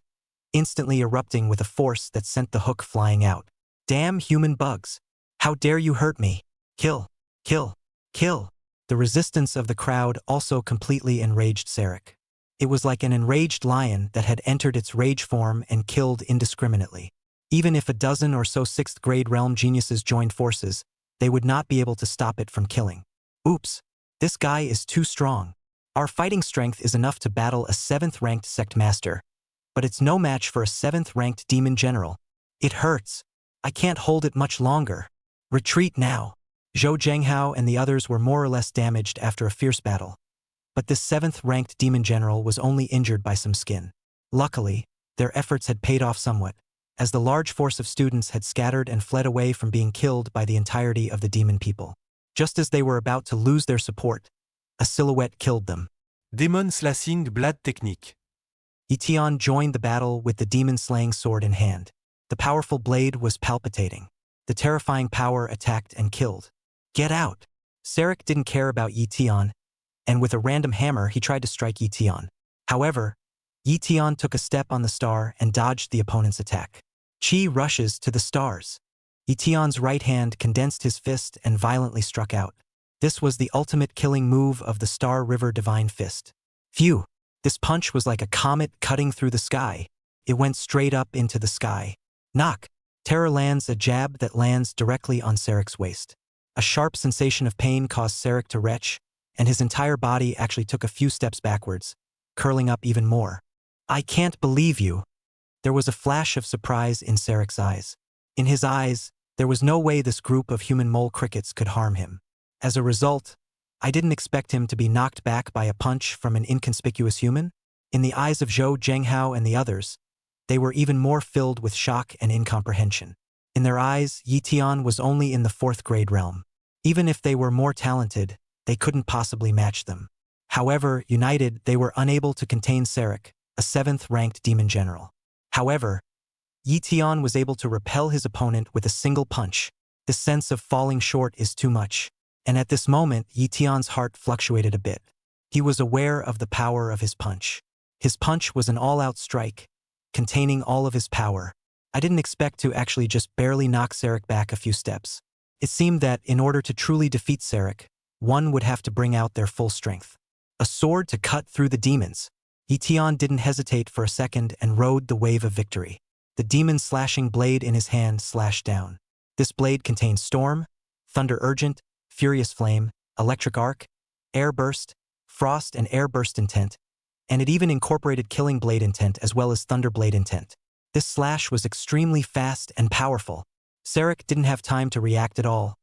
instantly erupting with a force that sent the hook flying out. Damn human bugs! How dare you hurt me? Kill! Kill! Kill! The resistance of the crowd also completely enraged Sarek. It was like an enraged lion that had entered its rage form and killed indiscriminately. Even if a dozen or so 6th-grade realm geniuses joined forces, they would not be able to stop it from killing. Oops! This guy is too strong. Our fighting strength is enough to battle a 7th-ranked sect master, but it's no match for a 7th-ranked demon general. It hurts. I can't hold it much longer. Retreat now. Zhou Zhenghao and the others were more or less damaged after a fierce battle, but this 7th-ranked demon general was only injured by some skin. Luckily, their efforts had paid off somewhat, as the large force of students had scattered and fled away from being killed by the entirety of the demon people. Just as they were about to lose their support, a silhouette killed them. Demon Slicing Blade Technique. Yi Tian joined the battle with the demon-slaying sword in hand. The powerful blade was palpitating. The terrifying power attacked and killed. Get out! Sarek didn't care about Yi Tian, and with a random hammer he tried to strike Yi Tian. However, Yi Tian took a step on the star and dodged the opponent's attack. Qi rushes to the stars. Yi Tian's right hand condensed his fist and violently struck out. This was the ultimate killing move of the Star River Divine Fist. Phew! This punch was like a comet cutting through the sky. It went straight up into the sky. Knock! Terror lands a jab that lands directly on Sarek's waist. A sharp sensation of pain caused Sarek to retch, and his entire body actually took a few steps backwards, curling up even more. I can't believe you! There was a flash of surprise in Sarek's eyes. In his eyes, there was no way this group of human mole crickets could harm him. As a result, I didn't expect him to be knocked back by a punch from an inconspicuous human. In the eyes of Zhou Zhenghao and the others, they were even more filled with shock and incomprehension. In their eyes, Yi Tian was only in the 4th-grade realm. Even if they were more talented, they couldn't possibly match them. However, united, they were unable to contain Sarek, a 7th-ranked demon general. However, Yi Tian was able to repel his opponent with a single punch. The sense of falling short is too much. And at this moment, Yi Tian's heart fluctuated a bit. He was aware of the power of his punch. His punch was an all-out strike, containing all of his power. I didn't expect to actually just barely knock Sarek back a few steps. It seemed that, in order to truly defeat Sarek, one would have to bring out their full strength. A sword to cut through the demons. Lu Tian didn't hesitate for a second and rode the wave of victory. The demon slashing blade in his hand slashed down. This blade contained Storm, Thunder Urgent, Furious Flame, Electric Arc, Air Burst, Frost and Air Burst intent, and it even incorporated Killing Blade intent as well as Thunder Blade intent. This slash was extremely fast and powerful. Sarek didn't have time to react at all,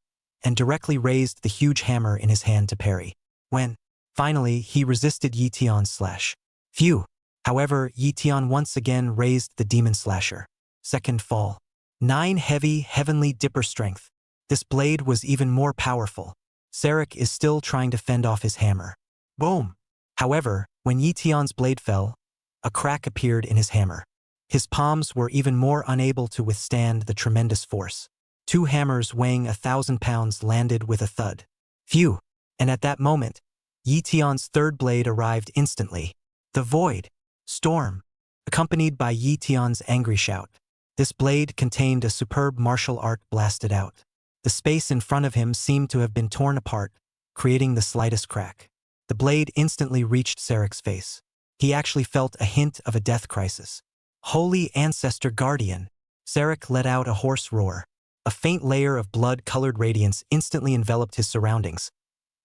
and directly raised the huge hammer in his hand to parry. When, finally, he resisted Lu Tian's slash. Phew! However, Lu Tian once again raised the demon slasher. Second fall. 9 heavy, heavenly dipper strength. This blade was even more powerful. Sarek is still trying to fend off his hammer. Boom! However, when Lu Tian's blade fell, a crack appeared in his hammer. His palms were even more unable to withstand the tremendous force. 2 hammers weighing 1,000 pounds landed with a thud. Phew! And at that moment, Lu Tian's third blade arrived instantly. The Void. Storm. Accompanied by Lu Tian's angry shout. This blade contained a superb martial art blasted out. The space in front of him seemed to have been torn apart, creating the slightest crack. The blade instantly reached Sarek's face. He actually felt a hint of a death crisis. Holy Ancestor Guardian! Sarek let out a hoarse roar. A faint layer of blood-colored radiance instantly enveloped his surroundings.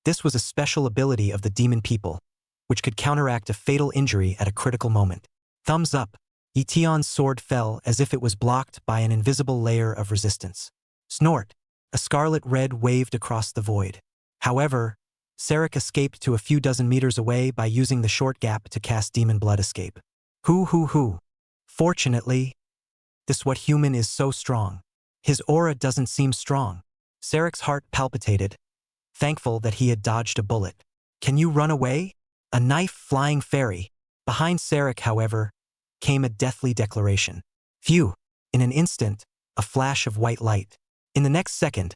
This was a special ability of the demon people, which could counteract a fatal injury at a critical moment. Thumbs up! Lu Tian's sword fell as if it was blocked by an invisible layer of resistance. Snort! A scarlet red waved across the void. However, Sarek escaped to a few dozen meters away by using the short gap to cast Demon Blood Escape. Hoo. Fortunately, this what human is so strong. His aura doesn't seem strong. Sarek's heart palpitated, thankful that he had dodged a bullet. Can you run away? A knife flying fairy. Behind Sarek, however, came a deathly declaration. Phew! In an instant, a flash of white light. In the next second,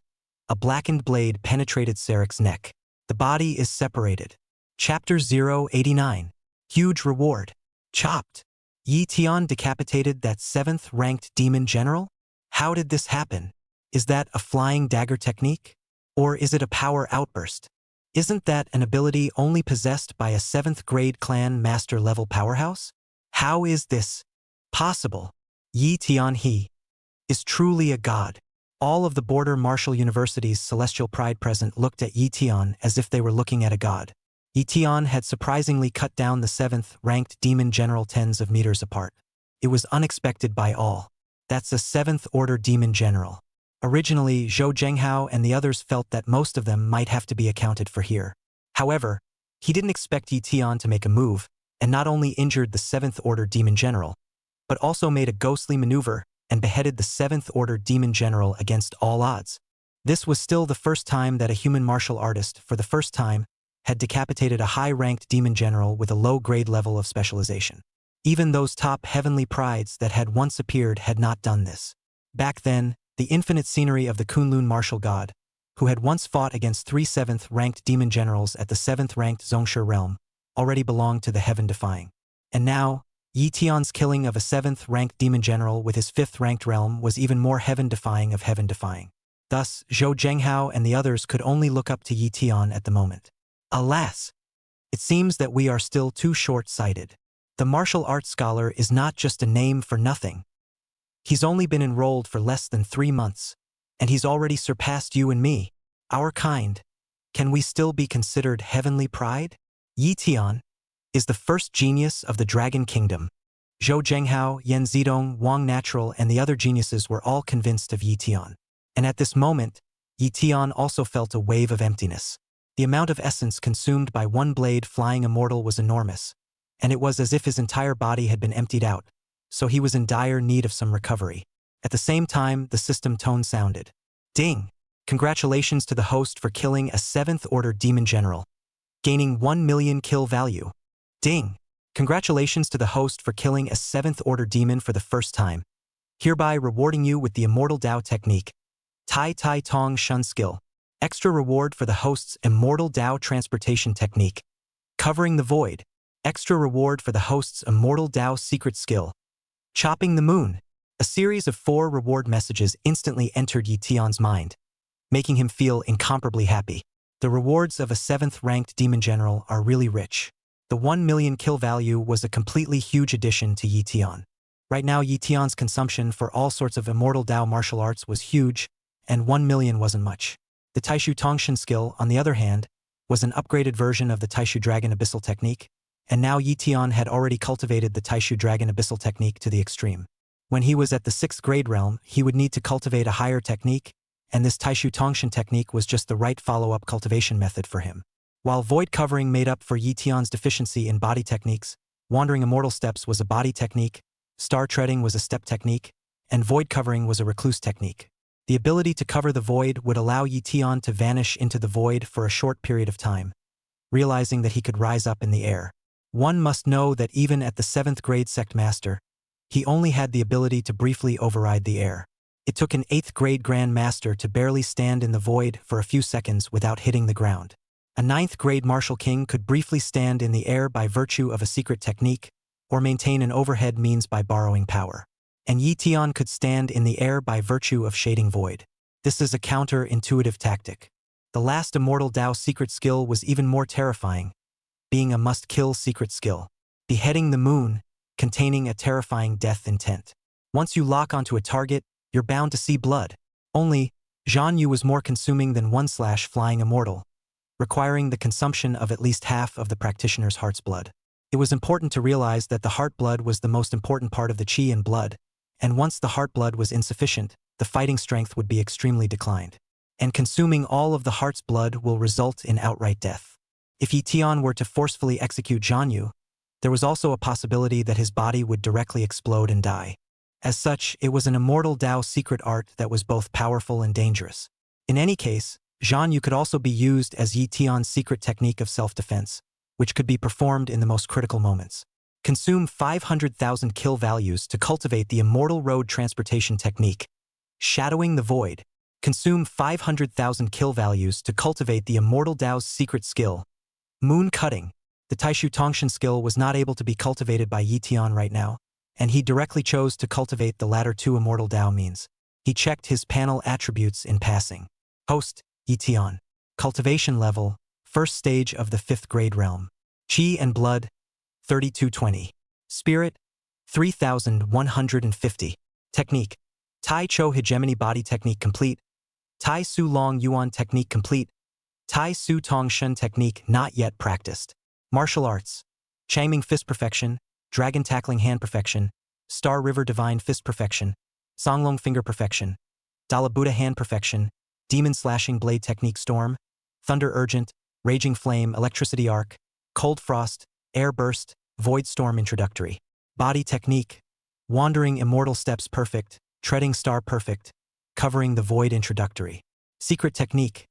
a blackened blade penetrated Sarek's neck. The body is separated. Chapter 089. Huge reward. Chopped. Lu Tian decapitated that 7th-ranked demon general? How did this happen? Is that a flying dagger technique? Or is it a power outburst? Isn't that an ability only possessed by a 7th-grade clan master-level powerhouse? How is this possible? Lu Tian he is truly a god. All of the border martial university's celestial pride present looked at Lu Tian as if they were looking at a god. Lu Tian had surprisingly cut down the 7th-ranked demon general tens of meters apart. It was unexpected by all. That's a 7th-order demon general. Originally, Zhou Zhenghao and the others felt that most of them might have to be accounted for here. However, he didn't expect Lu Tian to make a move, and not only injured the 7th-order demon general, but also made a ghostly maneuver and beheaded the 7th-order demon general against all odds. This was still the first time that a human martial artist, for the first time, had decapitated a high-ranked demon general with a low-grade level of specialization. Even those top heavenly prides that had once appeared had not done this. Back then, the infinite scenery of the Kunlun martial god, who had once fought against 3 7th-ranked demon generals at the 7th-ranked Zhongshe realm, already belonged to the heaven-defying. And now, Lu Tian's killing of a 7th-ranked demon general with his 5th-ranked realm was even more heaven-defying of heaven-defying. Thus, Zhou Zhenghao and the others could only look up to Lu Tian at the moment. Alas! It seems that we are still too short-sighted. The martial arts scholar is not just a name for nothing. He's only been enrolled for less than 3 months, and he's already surpassed you and me, our kind. Can we still be considered heavenly pride? Lu Tian is the first genius of the Dragon Kingdom. Zhou Zhenghao, Yan Zidong, Wang Natural, and the other geniuses were all convinced of Lu Tian. And at this moment, Lu Tian also felt a wave of emptiness. The amount of essence consumed by one blade flying immortal was enormous, and it was as if his entire body had been emptied out, so he was in dire need of some recovery. At the same time, the system tone sounded. Ding! Congratulations to the host for killing a 7th-order demon general, gaining 1 million kill value. Ding! Congratulations to the host for killing a 7th-order demon for the first time, hereby rewarding you with the Immortal Dao technique, Tai Tai Tong Shun skill. Extra reward for the host's Immortal Dao transportation technique. Covering the Void. Extra reward for the host's Immortal Dao secret skill. Chopping the Moon. A series of 4 reward messages instantly entered Yi Tian's mind, making him feel incomparably happy. The rewards of a 7th-ranked demon general are really rich. The 1 million kill value was a completely huge addition to Yi Tian. Right now, Yi Tian's consumption for all sorts of immortal Dao martial arts was huge, and 1 million wasn't much. The Taishu Tongshan skill, on the other hand, was an upgraded version of the Taishu Dragon Abyssal technique, and now Yi Tian had already cultivated the Taishu Dragon Abyssal technique to the extreme. When he was at the 6th grade realm, he would need to cultivate a higher technique, and this Taishu Tongshan technique was just the right follow-up cultivation method for him. While Void Covering made up for Yi Tian's deficiency in body techniques, Wandering Immortal Steps was a body technique, Star Treading was a step technique, and Void Covering was a recluse technique. The ability to cover the void would allow Yi Tian to vanish into the void for a short period of time, realizing that he could rise up in the air. One must know that even at the 7th grade Sect Master, he only had the ability to briefly override the air. It took an 8th grade Grand Master to barely stand in the void for a few seconds without hitting the ground. A 9th grade Martial King could briefly stand in the air by virtue of a secret technique, or maintain an overhead means by borrowing power. And Yi Tian could stand in the air by virtue of shading void. This is a counter-intuitive tactic. The last Immortal Dao secret skill was even more terrifying, being a must-kill secret skill. Beheading the Moon, containing a terrifying death intent. Once you lock onto a target, you're bound to see blood. Only, Zhan Yu was more consuming than 1/Flying Immortal, requiring the consumption of at least half of the practitioner's heart's blood. It was important to realize that the heart blood was the most important part of the chi and blood, and once the heart blood was insufficient, the fighting strength would be extremely declined. And consuming all of the heart's blood will result in outright death. If Yi Tian were to forcefully execute Zhan Yu, there was also a possibility that his body would directly explode and die. As such, it was an immortal Dao secret art that was both powerful and dangerous. In any case, Zhan Yu could also be used as Yi Tian's secret technique of self-defense, which could be performed in the most critical moments. Consume 500,000 kill values to cultivate the Immortal Road Transportation technique. Shadowing the Void. Consume 500,000 kill values to cultivate the Immortal Dao's secret skill. Moon Cutting. The Taishu Tongshan skill was not able to be cultivated by Yi Tian right now, and he directly chose to cultivate the latter 2 Immortal Dao means. He checked his panel attributes in passing. Host, Yi Tian. Cultivation level, 1st stage of the 5th grade realm. Chi and Blood, 3220. Spirit, 3150. Technique. Tai Cho Hegemony Body Technique complete. Tai Su Long Yuan Technique complete. Tai Su Tong Shen Technique not yet practiced. Martial Arts. Changming Fist Perfection, Dragon Tackling Hand Perfection, Star River Divine Fist Perfection, Songlong Finger Perfection, Dala Buddha Hand Perfection, Demon Slashing Blade Technique Storm, Thunder Urgent, Raging Flame Electricity Arc, Cold Frost, Air Burst, Void Storm Introductory. Body Technique. Wandering Immortal Steps Perfect, Treading Star Perfect, Covering the Void Introductory. Secret Technique.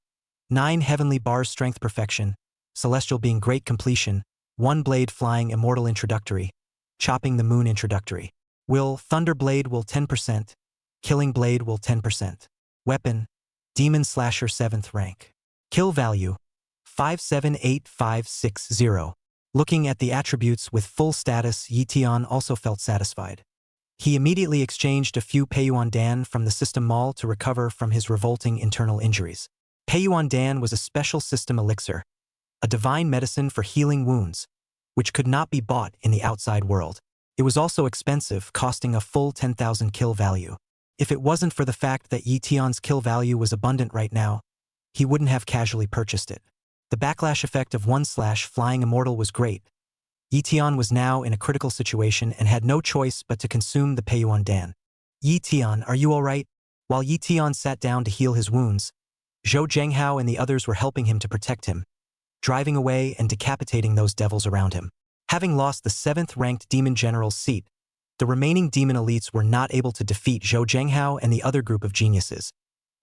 9 Heavenly Bars Strength Perfection, Celestial Being Great Completion, 1 Blade Flying Immortal Introductory, Chopping the Moon Introductory. Will Thunder Blade will 10%, Killing Blade will 10%. Weapon, Demon Slasher 7th rank. Kill value, 578560. Looking at the attributes with full status, Yi Tian also felt satisfied. He immediately exchanged a few Peiyuan Dan from the system mall to recover from his revolting internal injuries. Peiyuan Dan was a special system elixir, a divine medicine for healing wounds, which could not be bought in the outside world. It was also expensive, costing a full 10,000 kill value. If it wasn't for the fact that Yi Tian's kill value was abundant right now, he wouldn't have casually purchased it. The backlash effect of 1/Flying Immortal was great. Yi Tian was now in a critical situation and had no choice but to consume the Peiyuan Dan. Yi Tian, are you alright? While Yi Tian sat down to heal his wounds, Zhou Zhenghao and the others were helping him to protect him, driving away and decapitating those devils around him. Having lost the 7th-ranked demon general's seat, the remaining demon elites were not able to defeat Zhou Zhenghao and the other group of geniuses,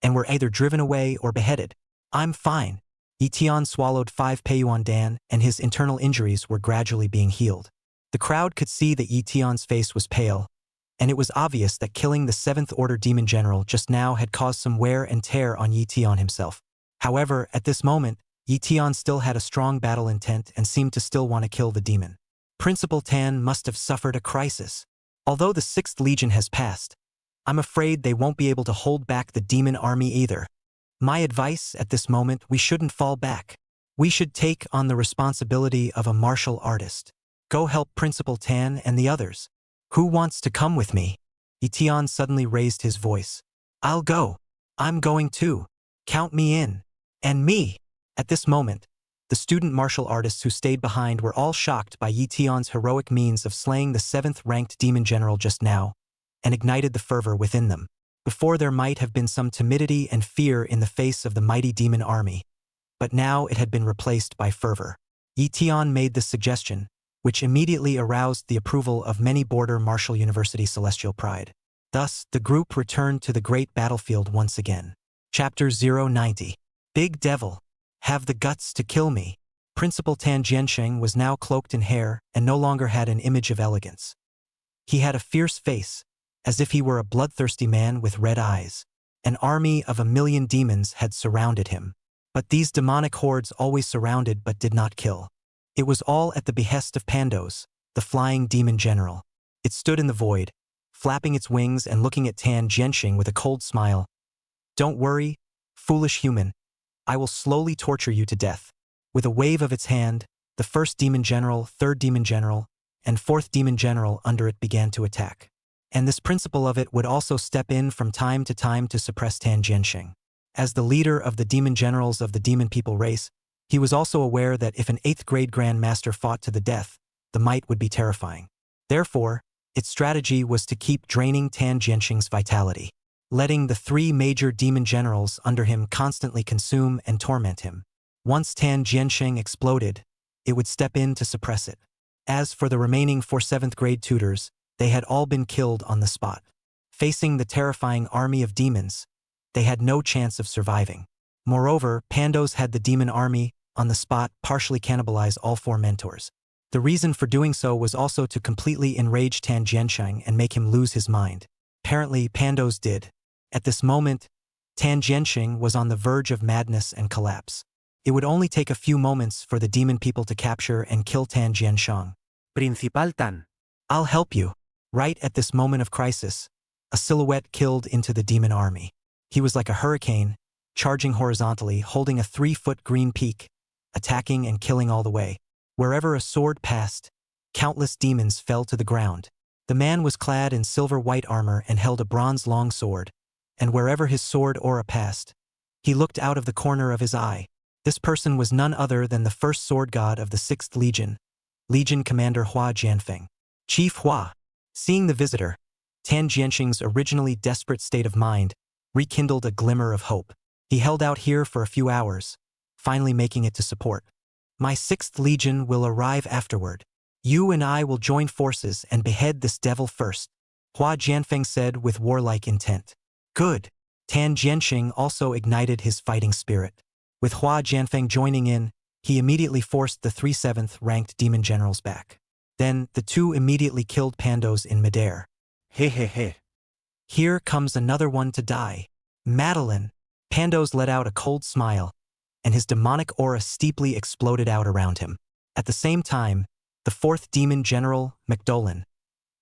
and were either driven away or beheaded. I'm fine. Yi Tian swallowed 5 Peiyuan Dan, and his internal injuries were gradually being healed. The crowd could see that Yi Tian's face was pale, and it was obvious that killing the 7th-order demon general just now had caused some wear and tear on Yi Tian himself. However, at this moment, Yi Tian still had a strong battle intent and seemed to still want to kill the demon. Principal Tan must have suffered a crisis. Although the 6th Legion has passed, I'm afraid they won't be able to hold back the demon army either. My advice at this moment, we shouldn't fall back. We should take on the responsibility of a martial artist. Go help Principal Tan and the others. Who wants to come with me? Lu Tian suddenly raised his voice. I'll go. I'm going too. Count me in. And me. At this moment, the student martial artists who stayed behind were all shocked by Lu Tian's heroic means of slaying the 7th-ranked demon general just now, and ignited the fervor within them. Before there might have been some timidity and fear in the face of the mighty demon army, but now it had been replaced by fervor. Lu Tian made this suggestion, which immediately aroused the approval of many border martial university celestial pride. Thus, the group returned to the great battlefield once again. Chapter 090. Big Devil. Have the guts to kill me. Principal Tan Jiansheng was now cloaked in hair and no longer had an image of elegance. He had a fierce face, as if he were a bloodthirsty man with red eyes. An army of 1,000,000 demons had surrounded him. But these demonic hordes always surrounded but did not kill. It was all at the behest of Pandos, the flying demon general. It stood in the void, flapping its wings and looking at Tan Jiansheng with a cold smile. Don't worry, foolish human. I will slowly torture you to death. With a wave of its hand, the 1st demon general, 3rd demon general, and 4th demon general under it began to attack. And this principle of it would also step in from time to suppress Tan Jiansheng. As the leader of the demon generals of the demon people race, he was also aware that if an 8th-grade Grand Master fought to the death, the might would be terrifying. Therefore, its strategy was to keep draining Tan Jiansheng's vitality, letting the 3 major demon generals under him constantly consume and torment him. Once Tan Jiansheng exploded, it would step in to suppress it. As for the remaining 4 7th-grade tutors, they had all been killed on the spot. Facing the terrifying army of demons, they had no chance of surviving. Moreover, Pandos had the demon army, on the spot, partially cannibalize all 4 mentors. The reason for doing so was also to completely enrage Tan Jiansheng and make him lose his mind. Apparently, Pandos did. At this moment, Tan Jiansheng was on the verge of madness and collapse. It would only take a few moments for the demon people to capture and kill Tan Jiansheng. Principal Tan. I'll help you. Right at this moment of crisis, a silhouette killed into the demon army. He was like a hurricane, charging horizontally, holding a 3-foot green peak, attacking and killing all the way. Wherever a sword passed, countless demons fell to the ground. The man was clad in silver-white armor and held a bronze long sword, and wherever his sword aura passed, he looked out of the corner of his eye. This person was none other than the 1st sword god of the 6th Legion, Legion Commander Hua Jianfeng. Chief Hua. Seeing the visitor, Tan Jiansheng's originally desperate state of mind rekindled a glimmer of hope. He held out here for a few hours, finally making it to support. My 6th Legion will arrive afterward. You and I will join forces and behead this devil first, Hua Jianfeng said with warlike intent. Good. Tan Jiansheng also ignited his fighting spirit. With Hua Jianfeng joining in, he immediately forced the 3 7th-ranked demon generals back. Then, the 2 immediately killed Pandos in midair. Hehehe. Here comes another one to die. Madeline. Pandos let out a cold smile, and his demonic aura steeply exploded out around him. At the same time, the 4th demon general, McDolan,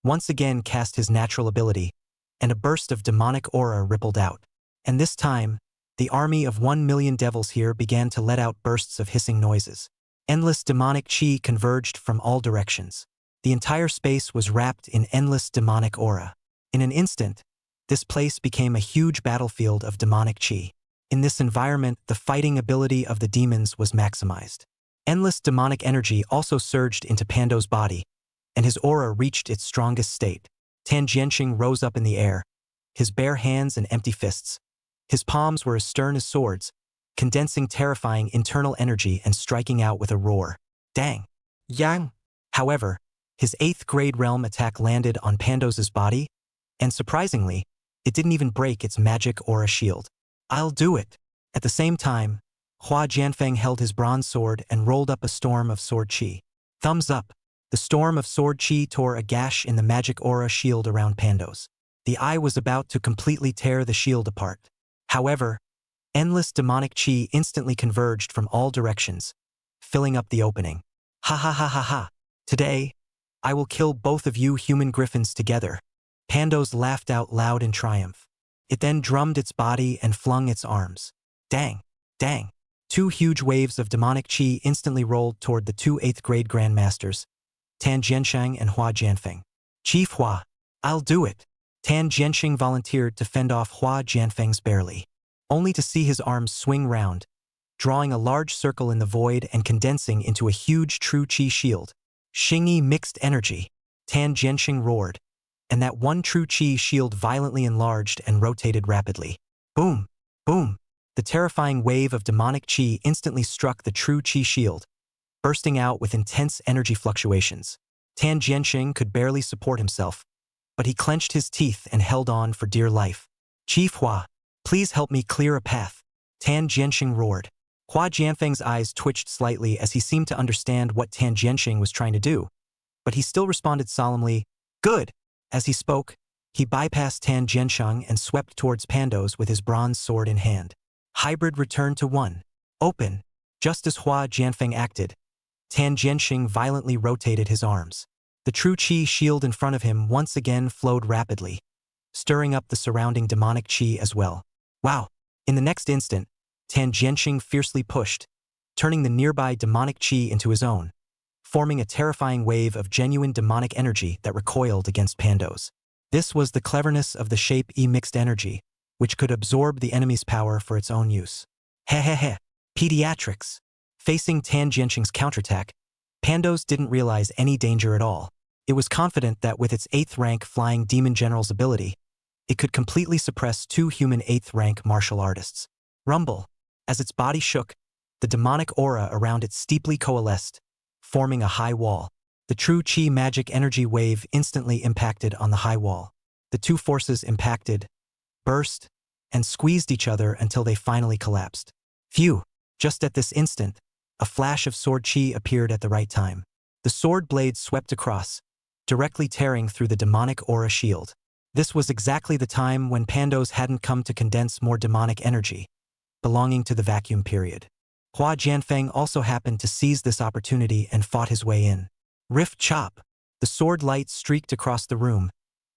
once again cast his natural ability, and a burst of demonic aura rippled out. And this time, the army of 1,000,000 devils here began to let out bursts of hissing noises. Endless demonic chi converged from all directions. The entire space was wrapped in endless demonic aura. In an instant, this place became a huge battlefield of demonic chi. In this environment, the fighting ability of the demons was maximized. Endless demonic energy also surged into Pando's body, and his aura reached its strongest state. Tan Jiansheng rose up in the air, his bare hands and empty fists. His palms were as stern as swords, condensing terrifying internal energy and striking out with a roar. Dang! Yang. However, his 8th-grade realm attack landed on Pandos's body, and surprisingly, it didn't even break its magic aura shield. I'll do it! At the same time, Hua Jianfeng held his bronze sword and rolled up a storm of sword chi. Thumbs up! The storm of sword chi tore a gash in the magic aura shield around Pandos. The eye was about to completely tear the shield apart. However, endless demonic chi instantly converged from all directions, filling up the opening. Ha ha ha ha ha! Today, I will kill both of you human griffins together. Pandos laughed out loud in triumph. It then drummed its body and flung its arms. Dang! Dang! Two huge waves of demonic qi instantly rolled toward the two 8th grade grandmasters, Tan Jiansheng and Hua Jianfeng. Chief Hua, I'll do it. Tan Jiansheng volunteered to fend off Hua Jianfeng's barely, only to see his arms swing round, drawing a large circle in the void and condensing into a huge true qi shield. Xingyi mixed energy. Tan Jiansheng roared, and that one true qi shield violently enlarged and rotated rapidly. Boom! Boom! The terrifying wave of demonic qi instantly struck the true qi shield, bursting out with intense energy fluctuations. Tan Jiansheng could barely support himself, but he clenched his teeth and held on for dear life. Chief Hua, please help me clear a path. Tan Jiansheng roared. Hua Jianfeng's eyes twitched slightly as he seemed to understand what Tan Jiansheng was trying to do, but he still responded solemnly, "Good!" As he spoke, he bypassed Tan Jiansheng and swept towards Pandos with his bronze sword in hand. Hybrid returned to 1. Open. Just as Hua Jianfeng acted, Tan Jiansheng violently rotated his arms. The true qi shield in front of him once again flowed rapidly, stirring up the surrounding demonic qi as well. Wow! In the next instant, Tan Jiansheng fiercely pushed, turning the nearby demonic qi into his own, forming a terrifying wave of genuine demonic energy that recoiled against Pandos. This was the cleverness of the shape E mixed energy, which could absorb the enemy's power for its own use. Hehehe. Pediatrics. Facing Tan Jiansheng's counterattack, Pandos didn't realize any danger at all. It was confident that with its 8th rank Flying Demon General's ability, it could completely suppress two human 8th rank martial artists. Rumble. As its body shook, the demonic aura around it steeply coalesced, forming a high wall. The true qi magic energy wave instantly impacted on the high wall. The two forces impacted, burst, and squeezed each other until they finally collapsed. Phew! Just at this instant, a flash of sword qi appeared at the right time. The sword blade swept across, directly tearing through the demonic aura shield. This was exactly the time when Pandos hadn't come to condense more demonic energy, belonging to the vacuum period. Hua Jianfeng also happened to seize this opportunity and fought his way in. Rift chop! The sword light streaked across the room,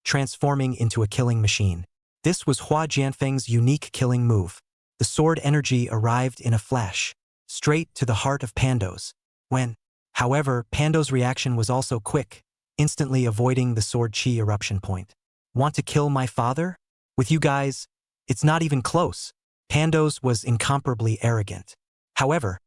transforming into a killing machine. This was Hua Jianfeng's unique killing move. The sword energy arrived in a flash, straight to the heart of Pandos. However, Pandos' reaction was also quick, instantly avoiding the sword qi eruption point. Want to kill my father? With you guys, it's not even close. Pandos was incomparably arrogant. However,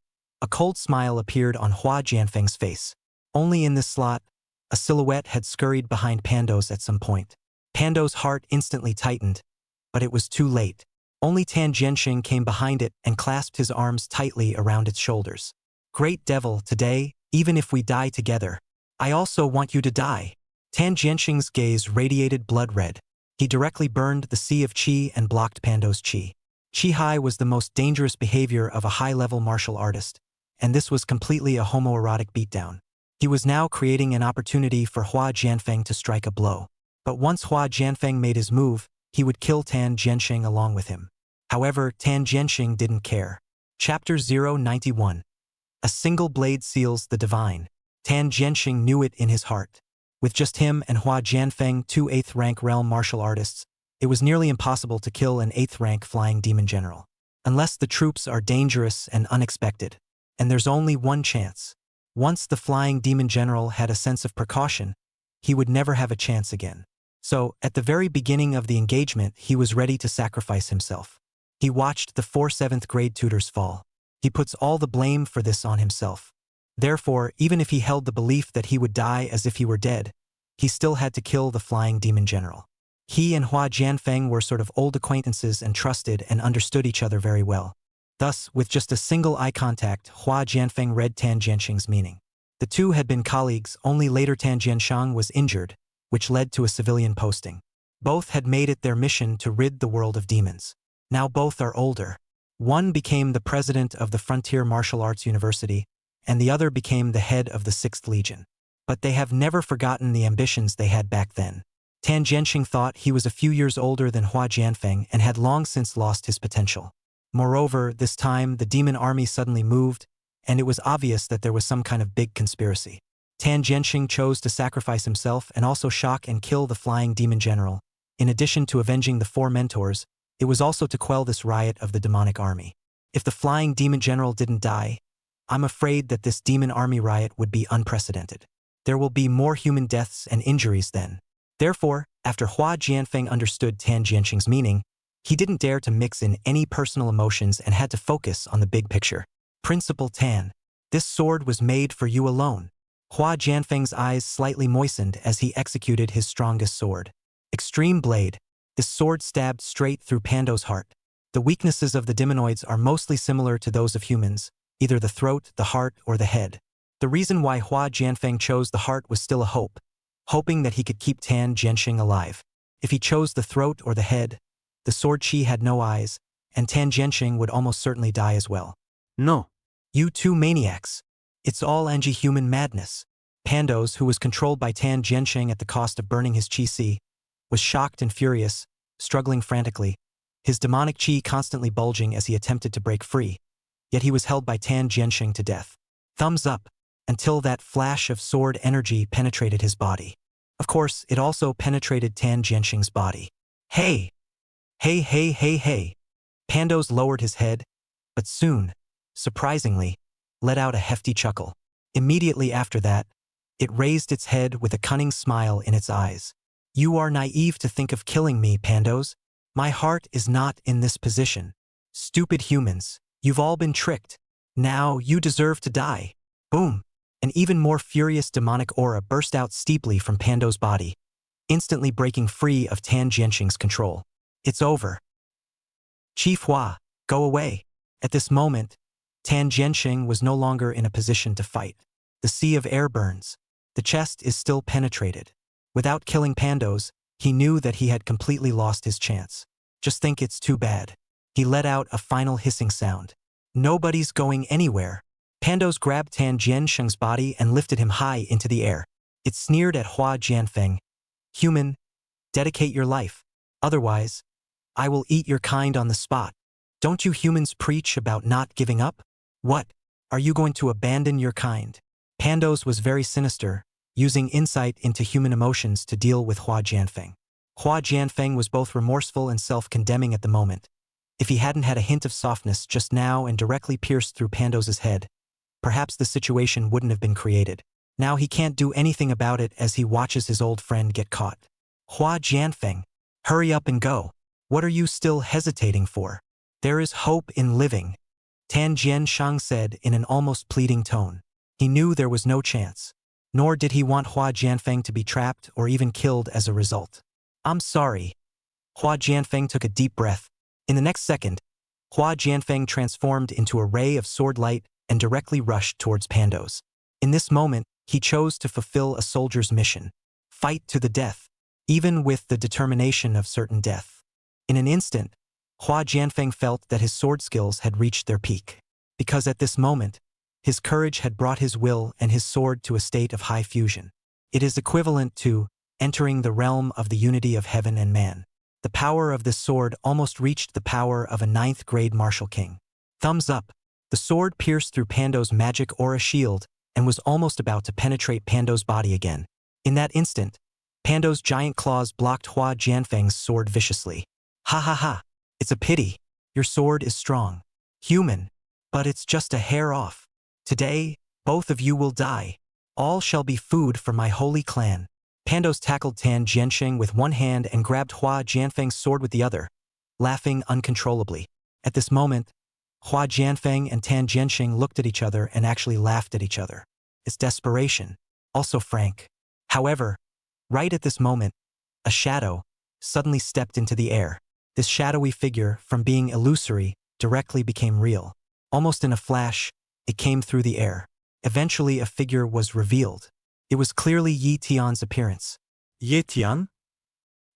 a cold smile appeared on Hua Jianfeng's face. Only in this slot, a silhouette had scurried behind Pandos at some point. Pandos' heart instantly tightened, but it was too late. Only Tan Jiansheng came behind it and clasped his arms tightly around its shoulders. Great devil, today, even if we die together, I also want you to die. Tan Jiansheng's gaze radiated blood red. He directly burned the sea of qi and blocked Pandos' qi. Qi high was the most dangerous behavior of a high-level martial artist, and this was completely a homoerotic beatdown. He was now creating an opportunity for Hua Jianfeng to strike a blow. But once Hua Jianfeng made his move, he would kill Tan Jiansheng along with him. However, Tan Jiansheng didn't care. Chapter 091. A single blade seals the divine. Tan Jiansheng knew it in his heart. With just him and Hua Jianfeng, two 8th rank realm martial artists, it was nearly impossible to kill an 8th rank Flying Demon General. Unless the troops are dangerous and unexpected. And there's only one chance. Once the Flying Demon General had a sense of precaution, he would never have a chance again. So, at the very beginning of the engagement, he was ready to sacrifice himself. He watched the 4 7th grade tutors fall. He puts all the blame for this on himself. Therefore, even if he held the belief that he would die as if he were dead, he still had to kill the Flying Demon General. He and Hua Jianfeng were sort of old acquaintances and trusted and understood each other very well. Thus, with just a single eye contact, Hua Jianfeng read Tan Jiansheng's meaning. The two had been colleagues, only later Tan Jiansheng was injured, which led to a civilian posting. Both had made it their mission to rid the world of demons. Now both are older. One became the president of the Frontier Martial Arts University, and the other became the head of the 6th Legion. But they have never forgotten the ambitions they had back then. Tan Jiansheng thought he was a few years older than Hua Jianfeng and had long since lost his potential. Moreover, this time the demon army suddenly moved, and it was obvious that there was some kind of big conspiracy. Tan Jianxing chose to sacrifice himself and also shock and kill the flying demon general. In addition to avenging the 4 mentors, it was also to quell this riot of the demonic army. If the flying demon general didn't die, I'm afraid that this demon army riot would be unprecedented. There will be more human deaths and injuries then. Therefore, after Hua Jianfeng understood Tan Jianxing's meaning, he didn't dare to mix in any personal emotions and had to focus on the big picture. Principal Tan, this sword was made for you alone. Hua Jianfeng's eyes slightly moistened as he executed his strongest sword. Extreme Blade. This sword stabbed straight through Pando's heart. The weaknesses of the demonoids are mostly similar to those of humans, either the throat, the heart, or the head. The reason why Hua Jianfeng chose the heart was still a hope, hoping that he could keep Tan Jianxing alive. If he chose the throat or the head, the sword chi had no eyes, and Tan Jianxing would almost certainly die as well. No. You two maniacs. It's all anti-human madness. Pandos, who was controlled by Tan Jianxing at the cost of burning his chi, was shocked and furious, struggling frantically, his demonic chi constantly bulging as he attempted to break free, yet he was held by Tan Jianxing to death. Thumbs up, until that flash of sword energy penetrated his body. Of course, it also penetrated Tan Jianxing's body. Hey! Hey hey hey hey! Pandos lowered his head, but soon, surprisingly, let out a hefty chuckle. Immediately after that, it raised its head with a cunning smile in its eyes. You are naive to think of killing me, Pandos. My heart is not in this position. Stupid humans, you've all been tricked. Now you deserve to die. Boom! An even more furious demonic aura burst out steeply from Pando's body, instantly breaking free of Tan Jianxing's control. It's over. Chief Hua, go away. At this moment, Tan Jianxing was no longer in a position to fight. The sea of air burns. The chest is still penetrated. Without killing Pandos, he knew that he had completely lost his chance. Just think it's too bad. He let out a final hissing sound. Nobody's going anywhere. Pandos grabbed Tan Jianxing's body and lifted him high into the air. It sneered at Hua Jianfeng. Human, dedicate your life. Otherwise, I will eat your kind on the spot. Don't you humans preach about not giving up? What? Are you going to abandon your kind? Pandos was very sinister, using insight into human emotions to deal with Hua Jianfeng. Hua Jianfeng was both remorseful and self-condemning at the moment. If he hadn't had a hint of softness just now and directly pierced through Pandos' head, perhaps the situation wouldn't have been created. Now he can't do anything about it as he watches his old friend get caught. Hua Jianfeng, hurry up and go. What are you still hesitating for? There is hope in living, Tan Jianxing said in an almost pleading tone. He knew there was no chance, nor did he want Hua Jianfeng to be trapped or even killed as a result. I'm sorry. Hua Jianfeng took a deep breath. In the next second, Hua Jianfeng transformed into a ray of sword light and directly rushed towards Pandos. In this moment, he chose to fulfill a soldier's mission. Fight to the death, even with the determination of certain death. In an instant, Hua Jianfeng felt that his sword skills had reached their peak. Because at this moment, his courage had brought his will and his sword to a state of high fusion. It is equivalent to entering the realm of the unity of heaven and man. The power of this sword almost reached the power of a 9th-grade martial king. Thumbs up. The sword pierced through Pando's magic aura shield and was almost about to penetrate Pando's body again. In that instant, Pando's giant claws blocked Hua Jianfeng's sword viciously. Ha ha ha. It's a pity. Your sword is strong. Human. But it's just a hair off. Today, both of you will die. All shall be food for my holy clan. Pandos tackled Tan Jianxing with one hand and grabbed Hua Jianfeng's sword with the other, laughing uncontrollably. At this moment, Hua Jianfeng and Tan Jianxing looked at each other and actually laughed at each other. It's desperation, also frank. However, right at this moment, a shadow suddenly stepped into the air. This shadowy figure, from being illusory, directly became real. Almost in a flash, it came through the air. Eventually, a figure was revealed. It was clearly Yi Tian's appearance. Ye Tian?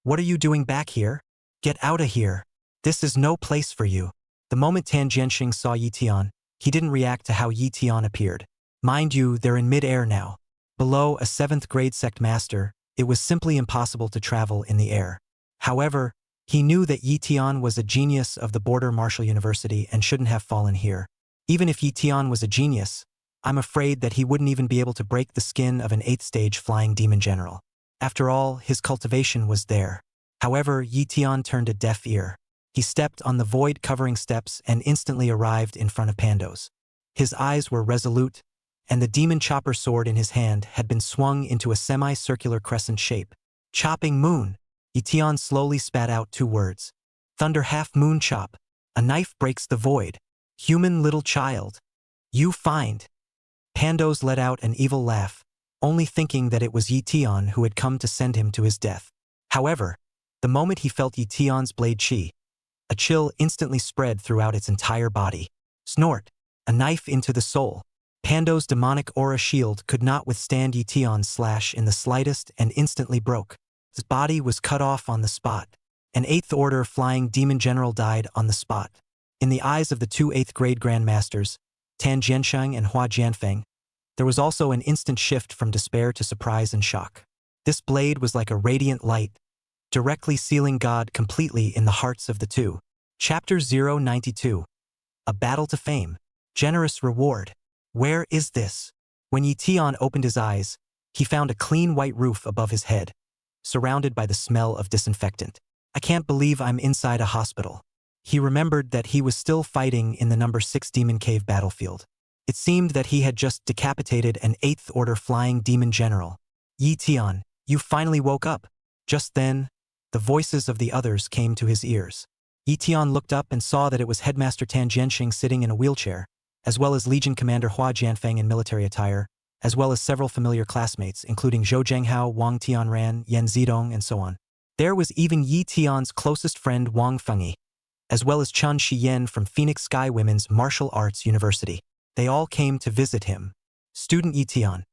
What are you doing back here? Get out of here. This is no place for you. The moment Tan Jianxing saw Yi Tian, he didn't react to how Yi Tian appeared. Mind you, they're in mid-air now. Below a 7th-grade sect master, it was simply impossible to travel in the air. However, he knew that Yi Tian was a genius of the border martial university and shouldn't have fallen here. Even if Yi Tian was a genius, I'm afraid that he wouldn't even be able to break the skin of an 8th stage flying demon general. After all, his cultivation was there. However, Yi Tian turned a deaf ear. He stepped on the void-covering steps and instantly arrived in front of Pandos. His eyes were resolute, and the demon chopper sword in his hand had been swung into a semi-circular crescent shape. Chopping moon! Yi Tian slowly spat out 2 words. Thunder half-moon chop. A knife breaks the void. Human little child. You find. Pandos let out an evil laugh, only thinking that it was Yi Tian who had come to send him to his death. However, the moment he felt Yi Tian's blade chi, a chill instantly spread throughout its entire body. Snort! A knife into the soul. Pando's demonic aura shield could not withstand Yi Tian's slash in the slightest and instantly broke. His body was cut off on the spot. An 8th order flying demon general died on the spot. In the eyes of the 2 8th grade grandmasters, Tan Jiansheng and Hua Jianfeng, there was also an instant shift from despair to surprise and shock. This blade was like a radiant light, directly sealing God completely in the hearts of the two. Chapter 092. A Battle to Fame. Generous Reward. Where is this? When Yi Tian opened his eyes, he found a clean white roof above his head, surrounded by the smell of disinfectant. I can't believe I'm inside a hospital. He remembered that he was still fighting in the number 6 Demon Cave battlefield. It seemed that he had just decapitated an 8th order flying demon general. Yi Tian, you finally woke up. Just then, the voices of the others came to his ears. Yi Tian looked up and saw that it was Headmaster Tan Jianxing sitting in a wheelchair, as well as Legion Commander Hua Jianfeng in military attire, as well as several familiar classmates, including Zhou Zhenghao, Wang Tianran, Yan Zidong, and so on. There was even Yi Tian's closest friend Wang Fengyi, as well as Chun Shiyen from Phoenix Sky Women's Martial Arts University. They all came to visit him. Student Yi Tian,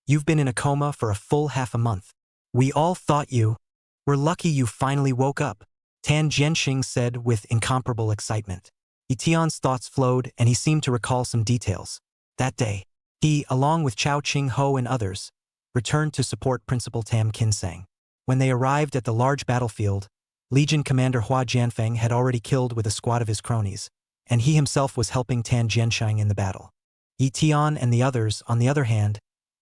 you've been in a coma for a full half a month. We all thought you. We're lucky you finally woke up, Tan Jianxing said with incomparable excitement. Yi Tian's thoughts flowed and he seemed to recall some details. That day, he, along with Chao Qing Ho and others, returned to support Principal Tam Kinsang. When they arrived at the large battlefield, Legion Commander Hua Jianfeng had already killed with a squad of his cronies, and he himself was helping Tan Jiansheng in the battle. Yi Tian and the others, on the other hand,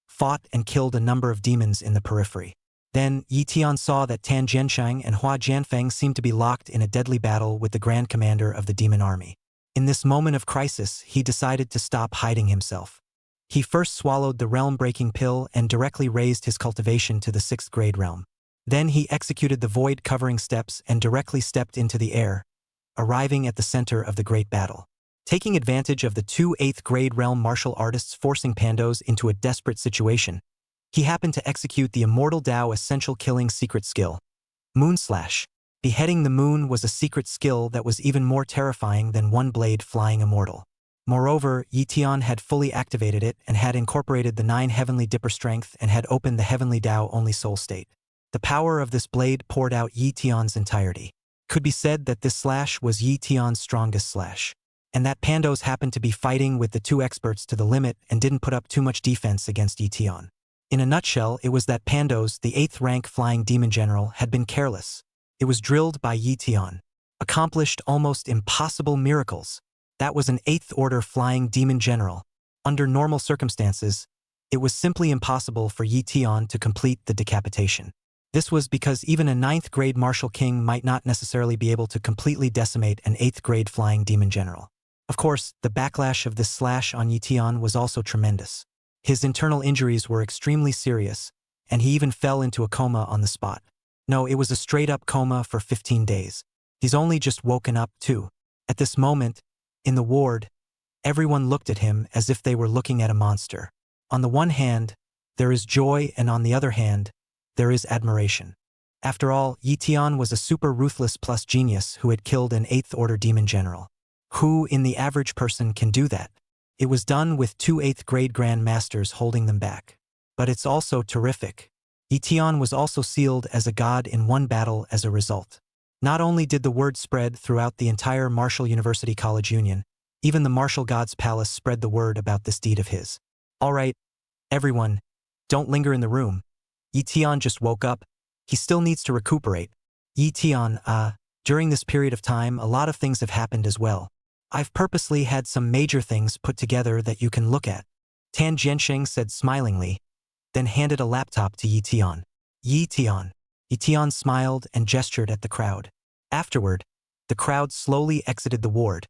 fought and killed a number of demons in the periphery. Then, Yi Tian saw that Tan Jiansheng and Hua Jianfeng seemed to be locked in a deadly battle with the Grand Commander of the Demon Army. In this moment of crisis, he decided to stop hiding himself. He first swallowed the realm-breaking pill and directly raised his cultivation to the 6th grade realm. Then he executed the void-covering steps and directly stepped into the air, arriving at the center of the great battle. Taking advantage of the 2 8th grade realm martial artists forcing Pandos into a desperate situation, he happened to execute the Immortal Dao essential killing secret skill, Moon Slash. Beheading the moon was a secret skill that was even more terrifying than one blade flying immortal. Moreover, Yi Tian had fully activated it and had incorporated the 9 heavenly dipper strength and had opened the heavenly Dao only soul state. The power of this blade poured out Yi Tian's entirety. Could be said that this slash was Yi Tian's strongest slash, and that Pandos happened to be fighting with the 2 experts to the limit and didn't put up too much defense against Yi Tian. In a nutshell, it was that Pandos, the 8th rank flying demon general, had been careless. It was drilled by Yi Tian. Accomplished almost impossible miracles. That was an 8th order flying demon general. Under normal circumstances, it was simply impossible for Yi Tian to complete the decapitation. This was because even a 9th grade martial king might not necessarily be able to completely decimate an 8th grade flying demon general. Of course, the backlash of this slash on Yi Tian was also tremendous. His internal injuries were extremely serious, and he even fell into a coma on the spot. No, it was a straight-up coma for 15 days. He's only just woken up, too. At this moment, in the ward, everyone looked at him as if they were looking at a monster. On the one hand, there is joy, and on the other hand, there is admiration. After all, Yi Tian was a super ruthless plus genius who had killed an 8th order demon general. Who in the average person can do that? It was done with 2 8th grade grand masters holding them back. But it's also terrific. Yi Tian was also sealed as a god in one battle as a result. Not only did the word spread throughout the entire Martial University College Union, even the Martial God's Palace spread the word about this deed of his. All right, everyone, don't linger in the room. Yi Tian just woke up. He still needs to recuperate. Yi Tian, during this period of time, a lot of things have happened as well. I've purposely had some major things put together that you can look at. Tan Jiansheng said smilingly, then handed a laptop to Yi Tian. Yi Tian. Yi Tian smiled and gestured at the crowd. Afterward, the crowd slowly exited the ward,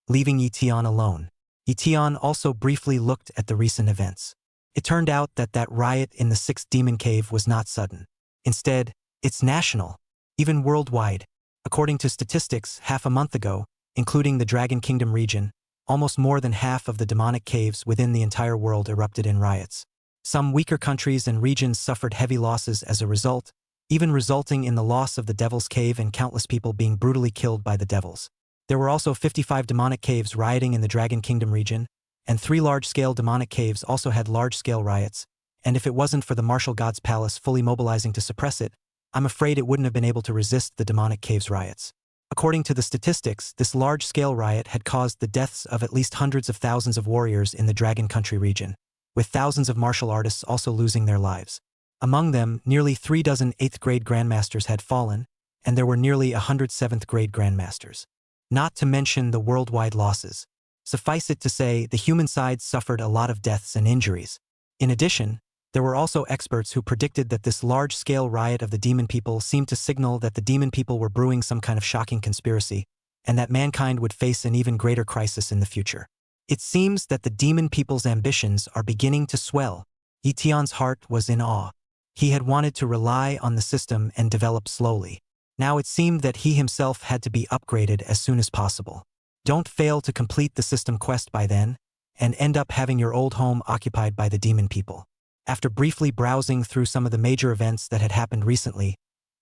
leaving Yi Tian alone. Yi Tian also briefly looked at the recent events. It turned out that riot in the 6th Demon Cave was not sudden. Instead, it's national, even worldwide. According to statistics, half a month ago, including the Dragon Kingdom region, almost more than half of the demonic caves within the entire world erupted in riots. Some weaker countries and regions suffered heavy losses as a result, even resulting in the loss of the Devil's Cave and countless people being brutally killed by the devils. There were also 55 demonic caves rioting in the Dragon Kingdom region, and 3 large-scale demonic caves also had large-scale riots, and if it wasn't for the Martial God's Palace fully mobilizing to suppress it, I'm afraid it wouldn't have been able to resist the demonic caves riots. According to the statistics, this large-scale riot had caused the deaths of at least hundreds of thousands of warriors in the Dragon Country region, with thousands of martial artists also losing their lives. Among them, nearly 3 dozen 8th-grade grandmasters had fallen, and there were nearly 100 7th-grade grandmasters. Not to mention the worldwide losses. Suffice it to say, the human side suffered a lot of deaths and injuries. In addition, there were also experts who predicted that this large-scale riot of the demon people seemed to signal that the demon people were brewing some kind of shocking conspiracy, and that mankind would face an even greater crisis in the future. It seems that the demon people's ambitions are beginning to swell. Yi Tian's heart was in awe. He had wanted to rely on the system and develop slowly. Now it seemed that he himself had to be upgraded as soon as possible. Don't fail to complete the system quest by then, and end up having your old home occupied by the demon people. After briefly browsing through some of the major events that had happened recently,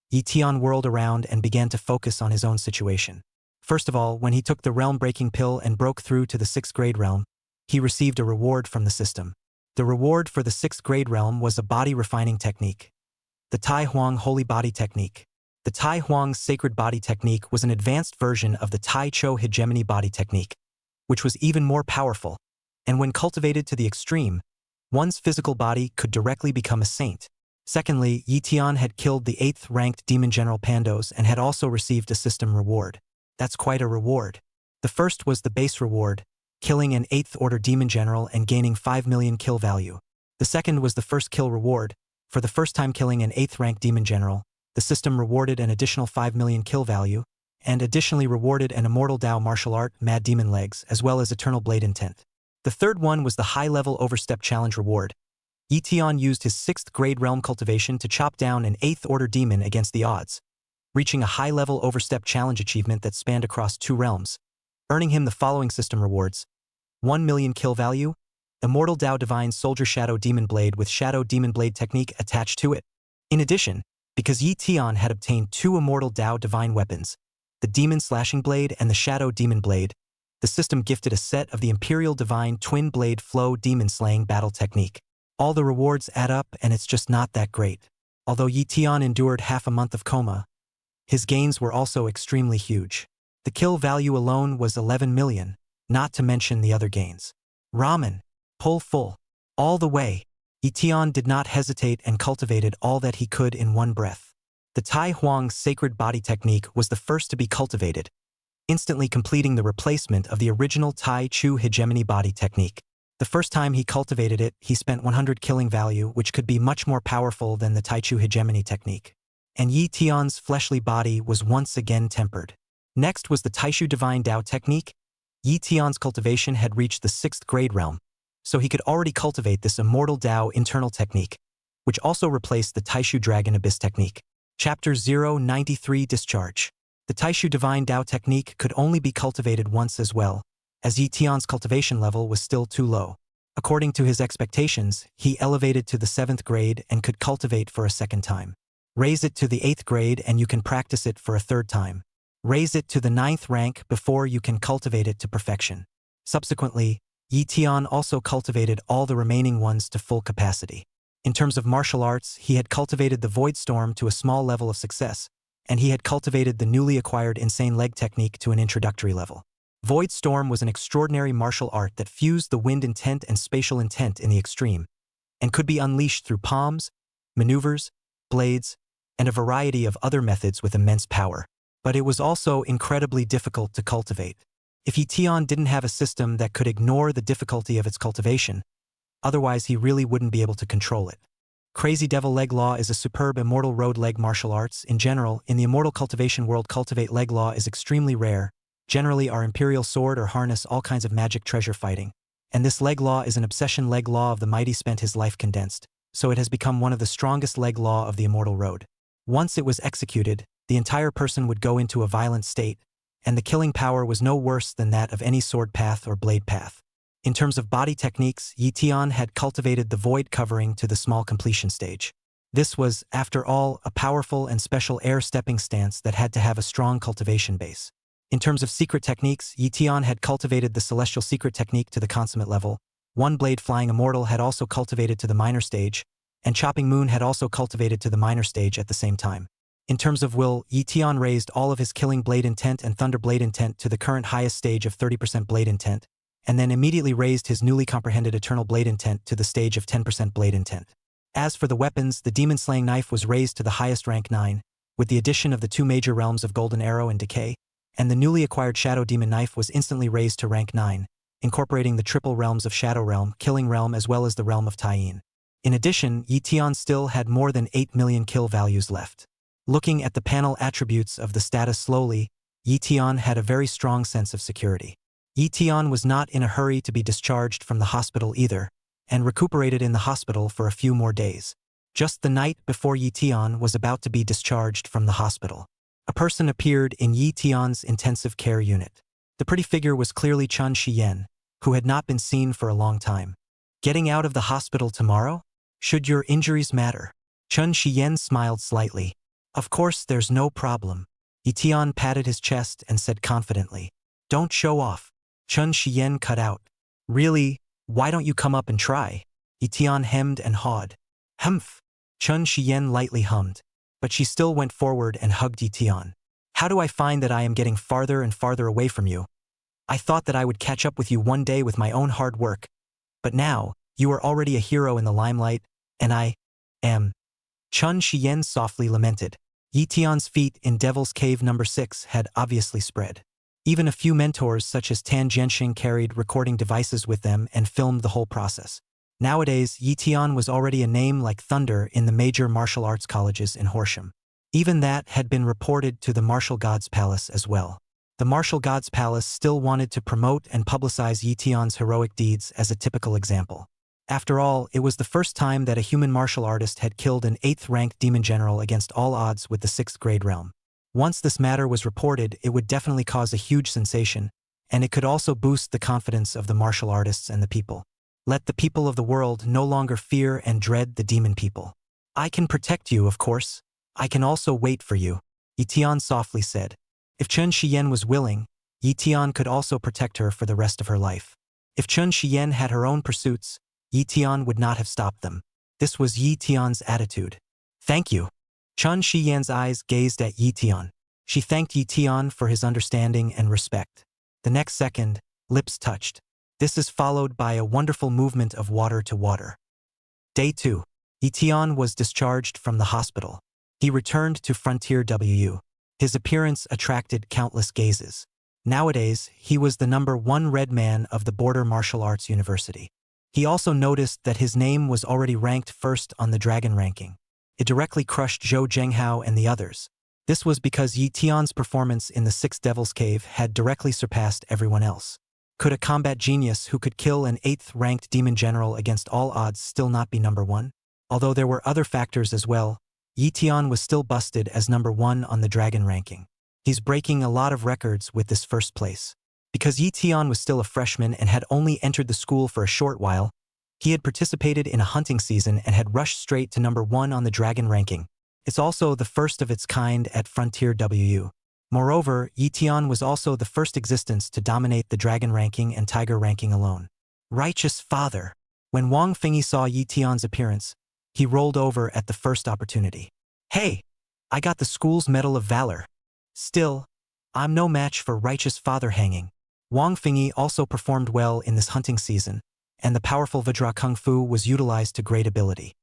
Yi Tian whirled around and began to focus on his own situation. First of all, when he took the realm-breaking pill and broke through to the 6th grade realm, he received a reward from the system. The reward for the 6th grade realm was a body-refining technique. The Tai Huang Holy Body Technique. The Tai Huang Sacred Body Technique was an advanced version of the Tai Cho Hegemony Body Technique, which was even more powerful, and when cultivated to the extreme, one's physical body could directly become a saint. Secondly, Yi Tian had killed the 8th-ranked Demon General Pandos and had also received a system reward. That's quite a reward. The first was the base reward, killing an 8th-order Demon General and gaining 5 million kill value. The second was the first kill reward. For the first time killing an 8th-ranked Demon General, the system rewarded an additional 5 million kill value, and additionally rewarded an Immortal Dao martial art, Mad Demon Legs, as well as Eternal Blade Intent. The third one was the high-level Overstep Challenge reward. Yi Tian used his 6th grade realm cultivation to chop down an 8th-order demon against the odds, reaching a high-level Overstep Challenge achievement that spanned across 2 realms, earning him the following system rewards: 1 million kill value, Immortal Dao Divine Soldier Shadow Demon Blade with Shadow Demon Blade technique attached to it. In addition, because Yi Tian had obtained 2 Immortal Dao Divine weapons, the Demon Slashing Blade and the Shadow Demon Blade, the system gifted a set of the Imperial Divine Twin Blade Flow Demon Slaying Battle Technique. All the rewards add up and it's just not that great. Although Yi Tian endured half a month of coma, his gains were also extremely huge. The kill value alone was 11 million, not to mention the other gains. Ramen. Pull full. All the way. Yi Tian did not hesitate and cultivated all that he could in one breath. The Tai Huang Sacred Body Technique was the first to be cultivated, instantly completing the replacement of the original Tai Chu Hegemony Body Technique. The first time he cultivated it, he spent 100 killing value, which could be much more powerful than the Tai Chu Hegemony Technique. And Yi Tian's fleshly body was once again tempered. Next was the Taishu Divine Dao Technique. Yi Tian's cultivation had reached the 6th grade realm, so he could already cultivate this Immortal Dao internal technique, which also replaced the Taishu Dragon Abyss technique. Chapter 093 Discharge. The Taishu Divine Dao technique could only be cultivated once as well, as Yi Tian's cultivation level was still too low. According to his expectations, he elevated to the 7th grade and could cultivate for a second time. Raise it to the 8th grade and you can practice it for a third time. Raise it to the 9th rank before you can cultivate it to perfection. Subsequently, Yi Tian also cultivated all the remaining ones to full capacity. In terms of martial arts, he had cultivated the Void Storm to a small level of success, and he had cultivated the newly acquired Insane Leg technique to an introductory level. Void Storm was an extraordinary martial art that fused the wind intent and spatial intent in the extreme, and could be unleashed through palms, maneuvers, blades, and a variety of other methods with immense power. But it was also incredibly difficult to cultivate. If Yi Tian didn't have a system that could ignore the difficulty of its cultivation, otherwise he really wouldn't be able to control it. Crazy Devil Leg Law is a superb immortal road leg martial arts. In general, in the immortal cultivation world, cultivate leg law is extremely rare. Generally, our imperial sword or harness all kinds of magic treasure fighting. And this leg law is an obsession leg law of the mighty spent his life condensed, so it has become one of the strongest leg law of the immortal road. Once it was executed, the entire person would go into a violent state, and the killing power was no worse than that of any sword path or blade path. In terms of body techniques, Lu Tian had cultivated the void covering to the small completion stage. This was, after all, a powerful and special air-stepping stance that had to have a strong cultivation base. In terms of secret techniques, Lu Tian had cultivated the celestial secret technique to the consummate level, One Blade Flying Immortal had also cultivated to the minor stage, and Chopping Moon had also cultivated to the minor stage at the same time. In terms of will, Lu Tian raised all of his Killing Blade Intent and Thunder Blade Intent to the current highest stage of 30% Blade Intent, and then immediately raised his newly comprehended Eternal Blade Intent to the stage of 10% Blade Intent. As for the weapons, the Demon Slaying Knife was raised to the highest rank 9, with the addition of the 2 major realms of Golden Arrow and Decay, and the newly acquired Shadow Demon Knife was instantly raised to rank 9, incorporating the triple realms of Shadow Realm, Killing Realm as well as the Realm of Taiyin. In addition, Lu Tian still had more than 8 million kill values left. Looking at the panel attributes of the status slowly, Lu Tian had a very strong sense of security. Lu Tian was not in a hurry to be discharged from the hospital either, and recuperated in the hospital for a few more days. Just the night before Lu Tian was about to be discharged from the hospital, a person appeared in Lu Tian's intensive care unit. The pretty figure was clearly Chunzi Challenged, who had not been seen for a long time. Getting out of the hospital tomorrow? Should your injuries matter? Chunzi Challenged smiled slightly. Of course, there's no problem. Lu Tian patted his chest and said confidently. Don't show off. Chunzi Challenged cut out. Really? Why don't you come up and try? Lu Tian hemmed and hawed. Humph. Chunzi Challenged lightly hummed. But she still went forward and hugged Lu Tian. How do I find that I am getting farther and farther away from you? I thought that I would catch up with you one day with my own hard work. But now, you are already a hero in the limelight, and I am. Chunzi Challenged softly lamented. Lu Tian's feet in Devil's Cave No. 6 had obviously spread. Even a few mentors such as Tan Jianxing carried recording devices with them and filmed the whole process. Nowadays, Lu Tian was already a name like thunder in the major martial arts colleges in Horsham. Even that had been reported to the Martial Gods Palace as well. The Martial Gods Palace still wanted to promote and publicize Lu Tian's heroic deeds as a typical example. After all, it was the first time that a human martial artist had killed an 8th-ranked demon general against all odds with the 6th grade realm. Once this matter was reported, it would definitely cause a huge sensation, and it could also boost the confidence of the martial artists and the people. Let the people of the world no longer fear and dread the demon people. I can protect you, of course. I can also wait for you, Lu Tian softly said. If Chunzi Challenged was willing, Lu Tian could also protect her for the rest of her life. If Chunzi Challenged had her own pursuits, Lu Tian would not have stopped them. This was Lu Tian's attitude. Thank you. Chunzi Challenged's eyes gazed at Lu Tian. She thanked Lu Tian for his understanding and respect. The next second, lips touched. This is followed by a wonderful movement of water to water. Day 2. Lu Tian was discharged from the hospital. He returned to Frontier WU. His appearance attracted countless gazes. Nowadays, he was the number 1 red man of the Border Martial Arts University. He also noticed that his name was already ranked first on the Dragon ranking. It directly crushed Zhou Zhenghao and the others. This was because Lu Tian's performance in the 6th Devil's Cave had directly surpassed everyone else. Could a combat genius who could kill an 8th-ranked demon general against all odds still not be number 1? Although there were other factors as well, Lu Tian was still busted as number 1 on the Dragon ranking. He's breaking a lot of records with this first place. Because Lu Tian was still a freshman and had only entered the school for a short while, he had participated in a hunting season and had rushed straight to number 1 on the Dragon ranking. It's also the first of its kind at Frontier WU. Moreover, Lu Tian was also the first existence to dominate the Dragon ranking and Tiger ranking alone. Righteous Father! When Wang Fingyi saw Lu Tian's appearance, he rolled over at the first opportunity. Hey! I got the school's Medal of Valor. Still, I'm no match for Righteous Father hanging. Wang Fingyi also performed well in this hunting season, and the powerful Vajra Kung Fu was utilized to great ability.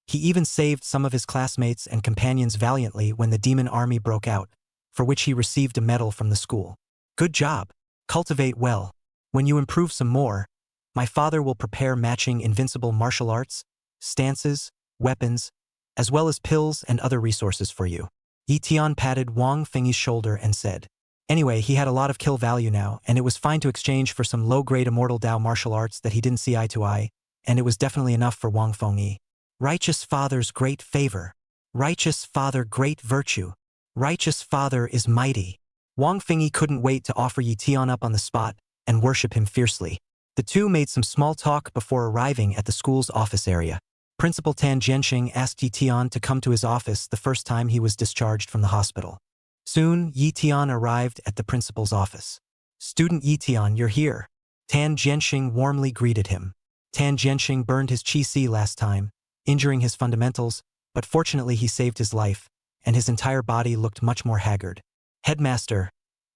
He even saved some of his classmates and companions valiantly when the demon army broke out, for which he received a medal from the school. Good job. Cultivate well. When you improve some more, My father will prepare matching invincible martial arts, stances, weapons, as well as pills and other resources for you. Yi Tian patted Wang Fengyi's shoulder and said. Anyway, he had a lot of kill value now, and it was fine to exchange for some low-grade immortal Dao martial arts that he didn't see eye to eye, and it was definitely enough for Wang Fengyi. Righteous father's great favor. Righteous father great virtue. Righteous father is mighty. Wang Fengyi couldn't wait to offer Yi Tian up on the spot and worship him fiercely. The two made some small talk before arriving at the school's office area. Principal Tan Jianxing asked Yi Tian to come to his office the first time he was discharged from the hospital. Soon, Yi Tian arrived at the principal's office. Student Yi Tian, you're here. Tan Jianxing warmly greeted him. Tan Jianxing burned his Qi last time, injuring his fundamentals, but fortunately he saved his life, and his entire body looked much more haggard. Headmaster,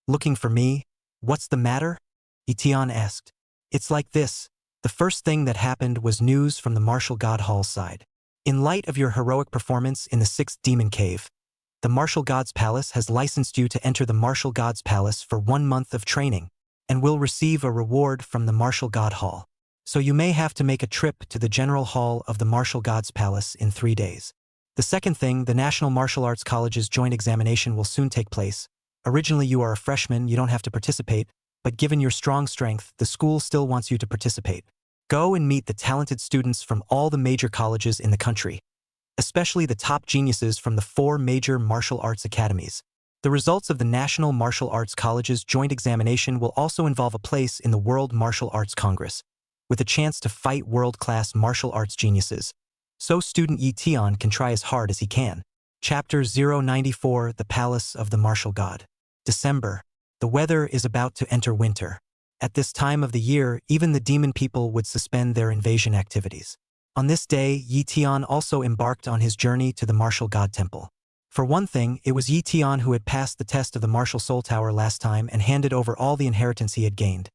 looking for me? What's the matter? Yi Tian asked. It's like this. The first thing that happened was news from the Martial God Hall side. In light of your heroic performance in the 6th Demon Cave, the Martial God's Palace has licensed you to enter the Martial God's Palace for 1 month of training, and will receive a reward from the Martial God Hall. So you may have to make a trip to the General Hall of the Martial God's Palace in 3 days. The second thing, the National Martial Arts College's joint examination will soon take place. Originally you are a freshman, you don't have to participate, but given your strong strength, the school still wants you to participate. Go and meet the talented students from all the major colleges in the country, especially the top geniuses from the 4 major martial arts academies. The results of the National Martial Arts College's joint examination will also involve a place in the World Martial Arts Congress, with a chance to fight world-class martial arts geniuses. So student Yi Tian can try as hard as he can. Chapter 094, The Palace of the Martial God. December. The weather is about to enter winter. At this time of the year, even the demon people would suspend their invasion activities. On this day, Yi Tian also embarked on his journey to the Martial God Temple. For one thing, it was Yi Tian who had passed the test of the Martial Soul Tower last time and handed over all the inheritance he had gained,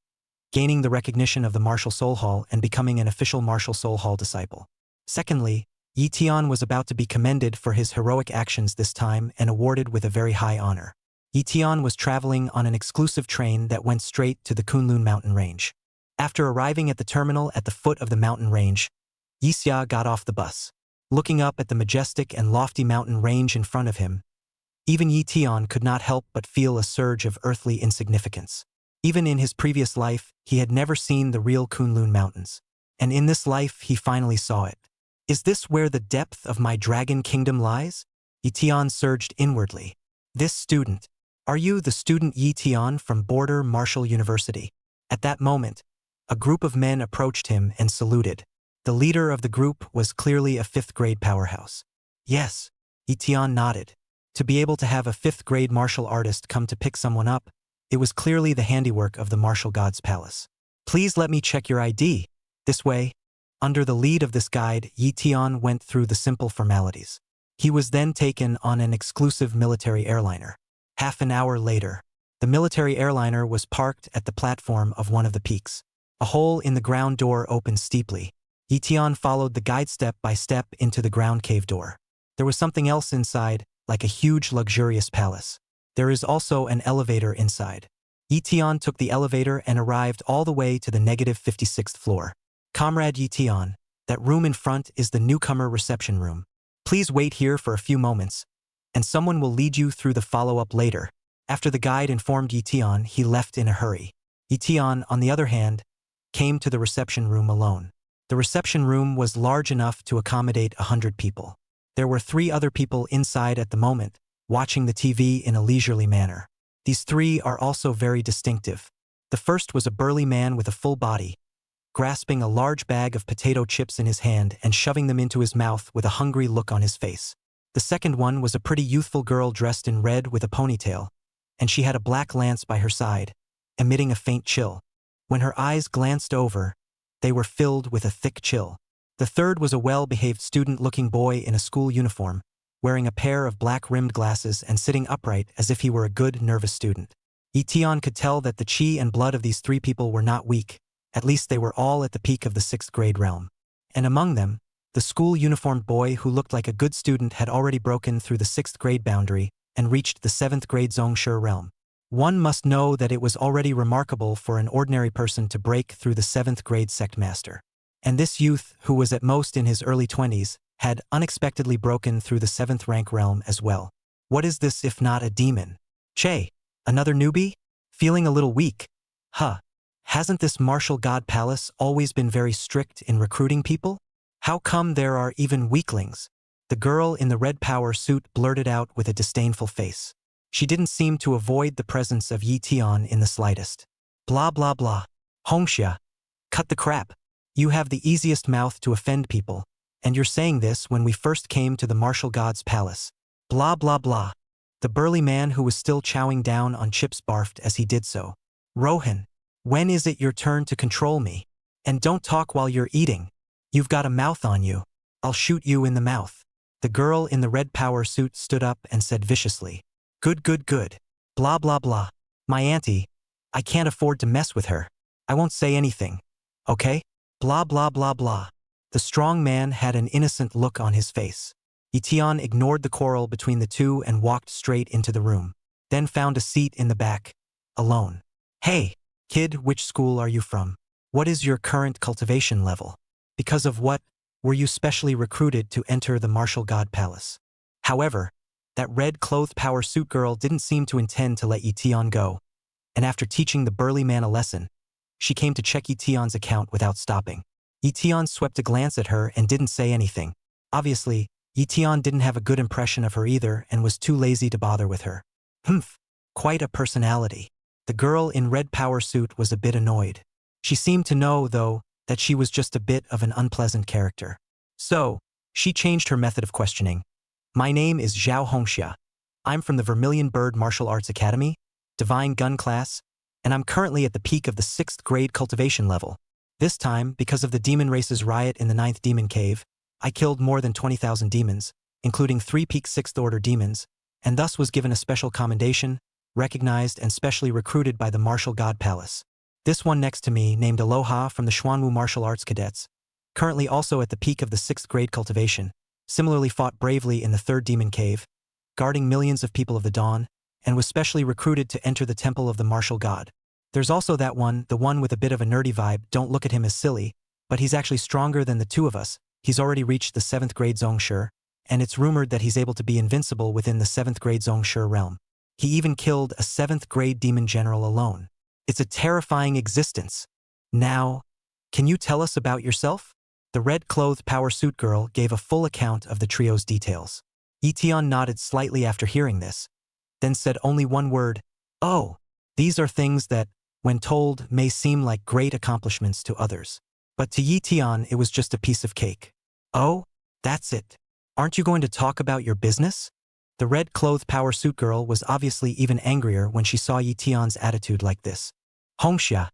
gaining the recognition of the Martial Soul Hall and becoming an official Martial Soul Hall disciple. Secondly, Yi Tian was about to be commended for his heroic actions this time and awarded with a very high honor. Yi Tian was traveling on an exclusive train that went straight to the Kunlun mountain range. After arriving at the terminal at the foot of the mountain range, Yi Xia got off the bus. Looking up at the majestic and lofty mountain range in front of him, even Yi Tian could not help but feel a surge of earthly insignificance. Even in his previous life, he had never seen the real Kunlun Mountains. And in this life, he finally saw it. Is this where the depth of my dragon kingdom lies? Yi Tian surged inwardly. This student. Are you the student Yi Tian from Border Martial University? At that moment, a group of men approached him and saluted. The leader of the group was clearly a 5th-grade powerhouse. Yes, Yi Tian nodded. To be able to have a 5th-grade martial artist come to pick someone up, it was clearly the handiwork of the Martial God's Palace. Please let me check your ID. This way. Under the lead of this guide, Yi Tian went through the simple formalities. He was then taken on an exclusive military airliner. Half an hour later, the military airliner was parked at the platform of one of the peaks. A hole in the ground door opened steeply. Yi Tian followed the guide step by step into the ground cave door. There was something else inside, like a huge luxurious palace. There is also an elevator inside. Yi Tian took the elevator and arrived all the way to the -56th floor. Comrade Yi Tian, that room in front is the newcomer reception room. Please wait here for a few moments, and someone will lead you through the follow-up later. After the guide informed Yi Tian, he left in a hurry. Yi Tian, on the other hand, came to the reception room alone. The reception room was large enough to accommodate 100 people. There were 3 other people inside at the moment, watching the TV in a leisurely manner. These 3 are also very distinctive. The first was a burly man with a full body, grasping a large bag of potato chips in his hand and shoving them into his mouth with a hungry look on his face. The second one was a pretty youthful girl dressed in red with a ponytail, and she had a black lance by her side, emitting a faint chill. When her eyes glanced over, they were filled with a thick chill. The third was a well-behaved student-looking boy in a school uniform, wearing a pair of black-rimmed glasses and sitting upright as if he were a good, nervous student. Yi Tian could tell that the chi and blood of these 3 people were not weak. At least they were all at the peak of the 6th-grade realm. And among them, the school-uniformed boy who looked like a good student had already broken through the 6th-grade boundary and reached the 7th-grade Zhongshe realm. One must know that it was already remarkable for an ordinary person to break through the 7th grade sect master. And this youth, who was at most in his early 20s, had unexpectedly broken through the 7th rank realm as well. What is this if not a demon? Che, another newbie? Feeling a little weak? Huh. Hasn't this martial god palace always been very strict in recruiting people? How come there are even weaklings? The girl in the red power suit blurted out with a disdainful face. She didn't seem to avoid the presence of Lu Tian in the slightest. Blah blah blah. Hongxia. Cut the crap. You have the easiest mouth to offend people, and you're saying this when we first came to the martial god's palace. Blah blah blah. The burly man who was still chowing down on chips barfed as he did so. Rohan, when is it your turn to control me? And don't talk while you're eating. You've got a mouth on you. I'll shoot you in the mouth. The girl in the red power suit stood up and said viciously. Good. Blah blah blah. My auntie. I can't afford to mess with her. I won't say anything. Okay? Blah blah blah blah. The strong man had an innocent look on his face. Lu Tian ignored the quarrel between the two and walked straight into the room, then found a seat in the back, alone. Hey, kid, which school are you from? What is your current cultivation level? Because of what were you specially recruited to enter the martial god palace? However, that red-clothed power suit girl didn't seem to intend to let Lu Tian go, and after teaching the burly man a lesson, she came to check Lu Tian's account without stopping. Lu Tian swept a glance at her and didn't say anything. Obviously, Lu Tian didn't have a good impression of her either and was too lazy to bother with her. Humph, quite a personality. The girl in red power suit was a bit annoyed. She seemed to know, though, that she was just a bit of an unpleasant character. So, she changed her method of questioning. My name is Zhao Hongxia. I'm from the Vermilion Bird Martial Arts Academy, Divine Gun class, and I'm currently at the peak of the 6th grade cultivation level. This time, because of the demon race's riot in the 9th demon cave, I killed more than 20,000 demons, including 3 peak 6th order demons, and thus was given a special commendation, recognized and specially recruited by the Martial God Palace. This one next to me, named Aloha from the Xuanwu Martial Arts Cadets, currently also at the peak of the 6th grade cultivation, similarly fought bravely in the 3rd demon cave, guarding millions of people of the dawn, and was specially recruited to enter the temple of the martial god. There's also that one, the one with a bit of a nerdy vibe. Don't look at him as silly, but he's actually stronger than the two of us. He's already reached the 7th grade Zongshi, and it's rumored that he's able to be invincible within the 7th grade Zongshi realm. He even killed a 7th grade demon general alone. It's a terrifying existence. Now, can you tell us about yourself? The red-clothed power suit girl gave a full account of the trio's details. Lu Tian nodded slightly after hearing this, then said only one word, "Oh, these are things that, when told, may seem like great accomplishments to others. But to Lu Tian it was just a piece of cake." "Oh, that's it. Aren't you going to talk about your business?" The red-clothed power suit girl was obviously even angrier when she saw Lu Tian's attitude like this. "Hongxia,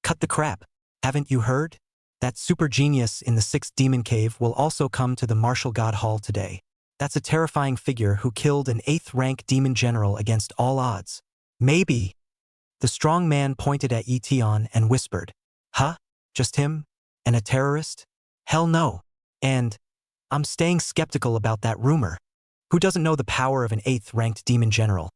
cut the crap. Haven't you heard? That super genius in the 6th demon cave will also come to the martial god hall today. That's a terrifying figure who killed an 8th rank demon general against all odds. Maybe." The strong man pointed at Lu Tian and whispered, "Huh? Just him? And a terrorist? Hell no. And I'm staying skeptical about that rumor. Who doesn't know the power of an 8th ranked demon general?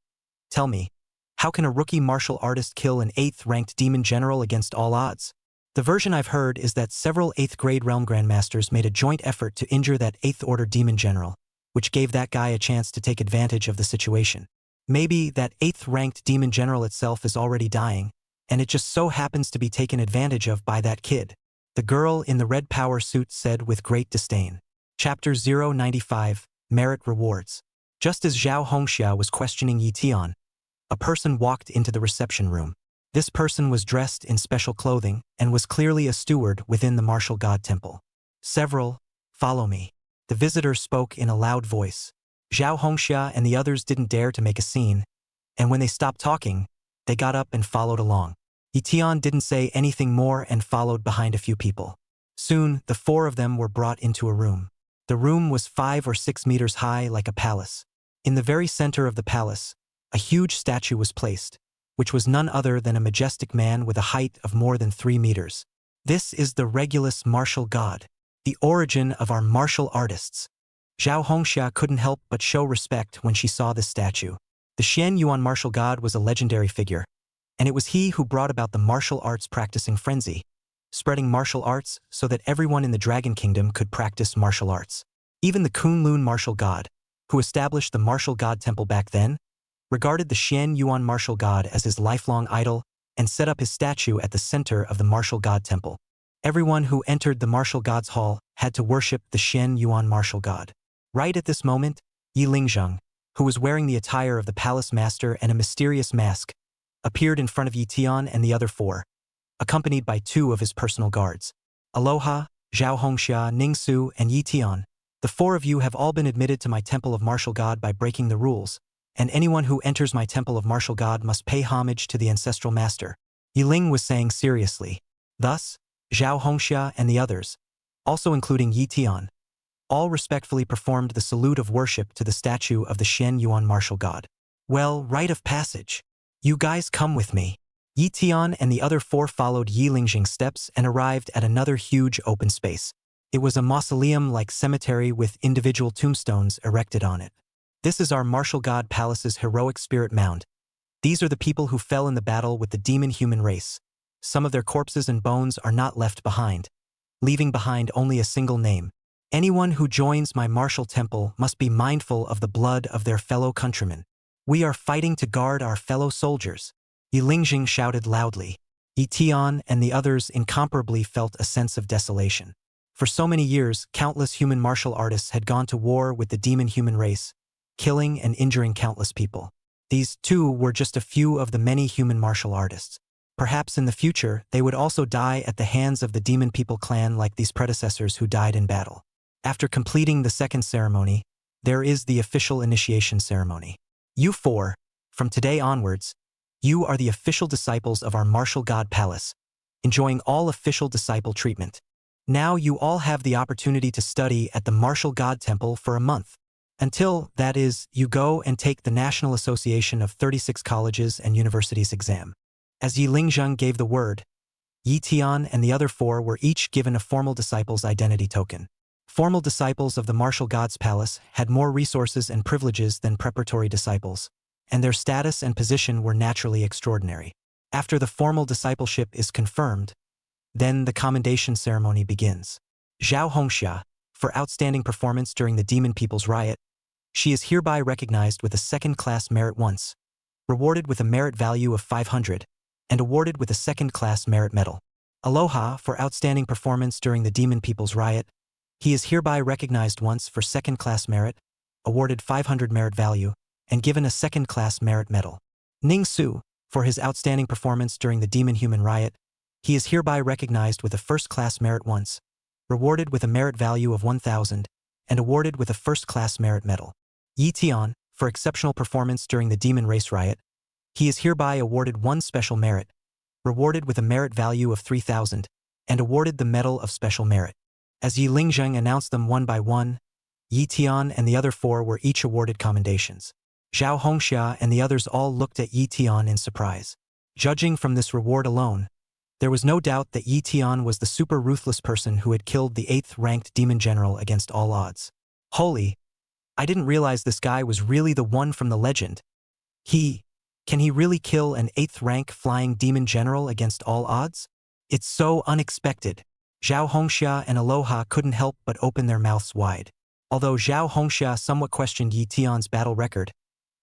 Tell me, how can a rookie martial artist kill an 8th ranked demon general against all odds?" The version I've heard is that several 8th grade realm grandmasters made a joint effort to injure that 8th order demon general, which gave that guy a chance to take advantage of the situation. Maybe that 8th ranked demon general itself is already dying, and it just so happens to be taken advantage of by that kid. The girl in the red power suit said with great disdain. Chapter 095, Merit Rewards. Just as Zhao Hongxia was questioning Lu Tian, a person walked into the reception room. This person was dressed in special clothing and was clearly a steward within the martial god temple. "Several, follow me." The visitor spoke in a loud voice. Zhao Hongxia and the others didn't dare to make a scene, and when they stopped talking, they got up and followed along. Lu Tian didn't say anything more and followed behind a few people. Soon, the 4 of them were brought into a room. The room was 5 or 6 meters high like a palace. In the very center of the palace, a huge statue was placed, which was none other than a majestic man with a height of more than 3 meters. "This is the Regulus martial god, the origin of our martial artists." Zhao Hongxia couldn't help but show respect when she saw this statue. The Xian Yuan martial god was a legendary figure, and it was he who brought about the martial arts practicing frenzy, spreading martial arts so that everyone in the Dragon Kingdom could practice martial arts. Even the Kunlun martial god, who established the martial god temple back then, regarded the Xian Yuan martial god as his lifelong idol and set up his statue at the center of the martial god temple. Everyone who entered the martial god's hall had to worship the Xian Yuan martial god. Right at this moment, Yi Lingzheng, who was wearing the attire of the palace master and a mysterious mask, appeared in front of Yi Tian and the other four, accompanied by two of his personal guards. Aloha, Zhao Hongxia, Ningsu, and Yi Tian. The four of you have all been admitted to my temple of martial god by breaking the rules, and anyone who enters my temple of martial god must pay homage to the ancestral master, Yi Ling was saying seriously. Thus, Zhao Hongxia and the others, also including Yi Tian, all respectfully performed the salute of worship to the statue of the Xian Yuan martial god. Well, rite of passage. You guys come with me. Yi Tian and the other four followed Yi Lingzheng's steps and arrived at another huge open space. It was a mausoleum-like cemetery with individual tombstones erected on it. This is our martial god palace's heroic spirit mound. These are the people who fell in the battle with the demon human race. Some of their corpses and bones are not left behind, leaving behind only a single name. Anyone who joins my martial temple must be mindful of the blood of their fellow countrymen. We are fighting to guard our fellow soldiers. Yi Lingzheng shouted loudly. Yi Tian and the others incomparably felt a sense of desolation. For so many years, countless human martial artists had gone to war with the demon human race, killing and injuring countless people. These, too, were just a few of the many human martial artists. Perhaps in the future, they would also die at the hands of the Demon People clan like these predecessors who died in battle. After completing the second ceremony, there is the official initiation ceremony. You four, from today onwards, you are the official disciples of our martial god palace, enjoying all official disciple treatment. Now you all have the opportunity to study at the martial god temple for a month. Until, that is, you go and take the National Association of 36 Colleges and Universities exam. As Yi Lingzheng gave the word, Yi Tian and the other four were each given a formal disciple's identity token. Formal disciples of the martial god's palace had more resources and privileges than preparatory disciples, and their status and position were naturally extraordinary. After the formal discipleship is confirmed, then the commendation ceremony begins. Zhao Hongxia, for outstanding performance during the Demon People's riot, she is hereby recognized with a second-class merit once, rewarded with a merit value of 500, and awarded with a second-class merit medal. Aloha, for outstanding performance during the Demon People's riot, he is hereby recognized once for second-class merit, awarded 500 merit value, and given a second-class merit medal. Ningsu, for his outstanding performance during the Demon Human riot, he is hereby recognized with a first-class merit once, rewarded with a merit value of 1,000, and awarded with a first-class merit medal. Yi Tian, for exceptional performance during the Demon Race riot, he is hereby awarded one special merit, rewarded with a merit value of 3,000, and awarded the Medal of Special Merit. As Yi Lingzheng announced them one by one, Yi Tian and the other four were each awarded commendations. Zhao Hongxia and the others all looked at Yi Tian in surprise. Judging from this reward alone, there was no doubt that Yi Tian was the super ruthless person who had killed the 8th-ranked demon general against all odds. Holy, I didn't realize this guy was really the one from the legend. Can he really kill an 8th-rank flying demon general against all odds? It's so unexpected. Zhao Hongxia and Aloha couldn't help but open their mouths wide. Although Zhao Hongxia somewhat questioned Yi Tian's battle record,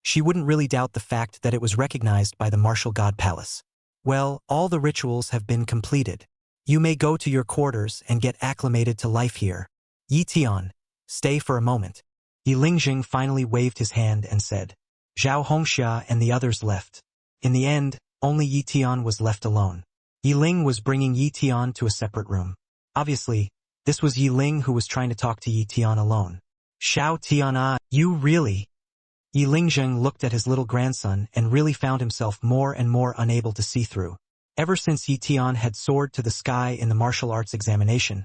she wouldn't really doubt the fact that it was recognized by the martial god palace. Well, all the rituals have been completed. You may go to your quarters and get acclimated to life here. Yi Tian, stay for a moment. Yi Lingzheng finally waved his hand and said. Zhao Hongxia and the others left. In the end, only Yi Tian was left alone. Yi Ling was bringing Yi Tian to a separate room. Obviously, this was Yi Ling who was trying to talk to Yi Tian alone. Xiao Tian, you really? Yi Lingzheng looked at his little grandson and really found himself more and more unable to see through. Ever since Yi Tian had soared to the sky in the martial arts examination,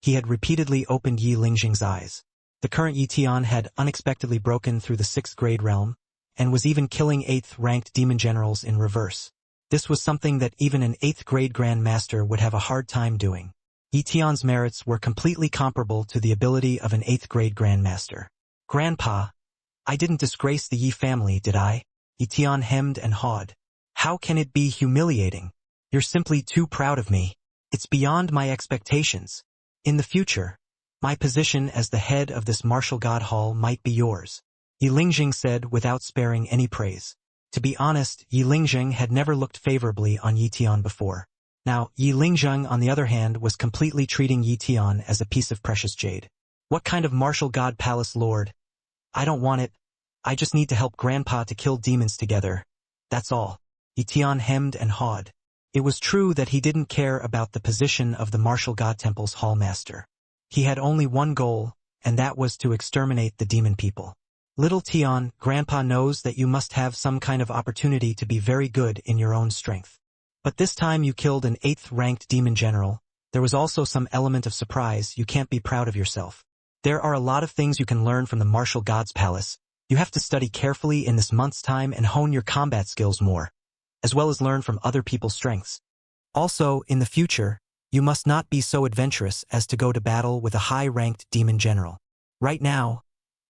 he had repeatedly opened Yi Lingzheng's eyes. The current Yi Tian had unexpectedly broken through the 6th grade realm, and was even killing 8th-ranked demon generals in reverse. This was something that even an 8th grade Grand Master would have a hard time doing. Yi Tian's merits were completely comparable to the ability of an 8th grade Grand Master. Grandpa, I didn't disgrace the Yi family, did I? Lu Tian hemmed and hawed. How can it be humiliating? You're simply too proud of me. It's beyond my expectations. In the future, my position as the head of this martial god hall might be yours. Yi Lingjing said without sparing any praise. To be honest, Yi Lingjing had never looked favorably on Yi Tian before. Now, Yi Lingjing, on the other hand, was completely treating Yi Tian as a piece of precious jade. What kind of martial god palace lord? I don't want it. I just need to help Grandpa to kill demons together. That's all. Yi Tian hemmed and hawed. It was true that he didn't care about the position of the martial god temple's hall master. He had only one goal, and that was to exterminate the demon people. Little Tian, Grandpa knows that you must have some kind of opportunity to be very good in your own strength. But this time you killed an 8th-ranked demon general. There was also some element of surprise. You can't be proud of yourself. There are a lot of things you can learn from the martial god's palace. You have to study carefully in this month's time and hone your combat skills more, as well as learn from other people's strengths. Also, in the future, you must not be so adventurous as to go to battle with a high-ranked demon general. Right now,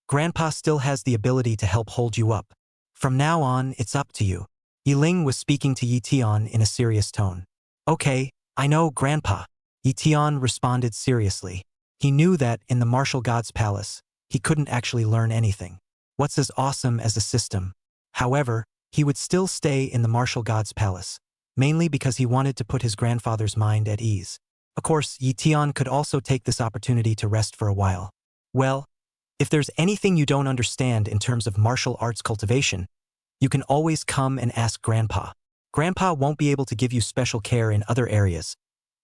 Grandpa still has the ability to help hold you up. From now on, it's up to you. Yi Ling was speaking to Yi Tian in a serious tone. Okay, I know, Grandpa. Yi Tian responded seriously. He knew that, in the martial god's palace, he couldn't actually learn anything. What's as awesome as a system? However, he would still stay in the martial god's palace, mainly because he wanted to put his grandfather's mind at ease. Of course, Yi Tian could also take this opportunity to rest for a while. Well, if there's anything you don't understand in terms of martial arts cultivation, you can always come and ask Grandpa. Grandpa won't be able to give you special care in other areas,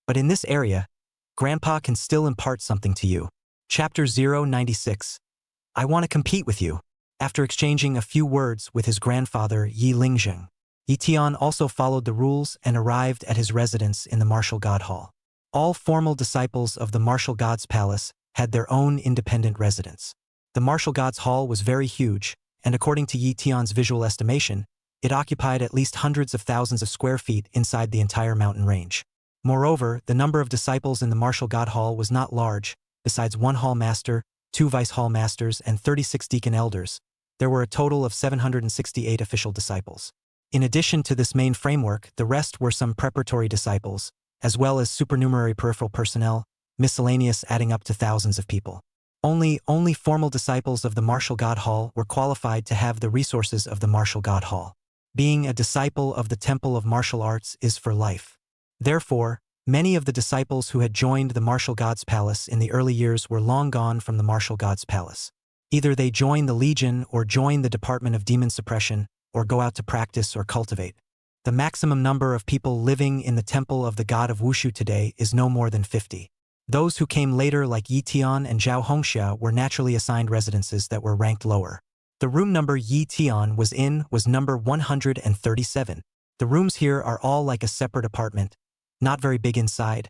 but in this area, Grandpa can still impart something to you. Chapter 096. I want to compete with you. After exchanging a few words with his grandfather Yi Lingjing, Yi Tian also followed the rules and arrived at his residence in the martial god hall. All formal disciples of the martial god's palace had their own independent residence. The martial god's hall was very huge, and according to Yi Tian's visual estimation, it occupied at least hundreds of thousands of square feet inside the entire mountain range. Moreover, the number of disciples in the martial god hall was not large. Besides one hall master, 2 vice hall masters, and 36 deacon elders, there were a total of 768 official disciples. In addition to this main framework, the rest were some preparatory disciples, as well as supernumerary peripheral personnel, miscellaneous, adding up to thousands of people. Only formal disciples of the martial god hall were qualified to have the resources of the martial god hall. Being a disciple of the Temple of Martial Arts is for life. Therefore, many of the disciples who had joined the martial god's palace in the early years were long gone from the martial god's palace. Either they join the Legion or join the Department of Demon Suppression, or go out to practice or cultivate. The maximum number of people living in the temple of the god of Wushu today is no more than 50. Those who came later, like Yi Tian and Zhao Hongxia, were naturally assigned residences that were ranked lower. The room number Yi Tian was in was number 137. The rooms here are all like a separate apartment, not very big inside,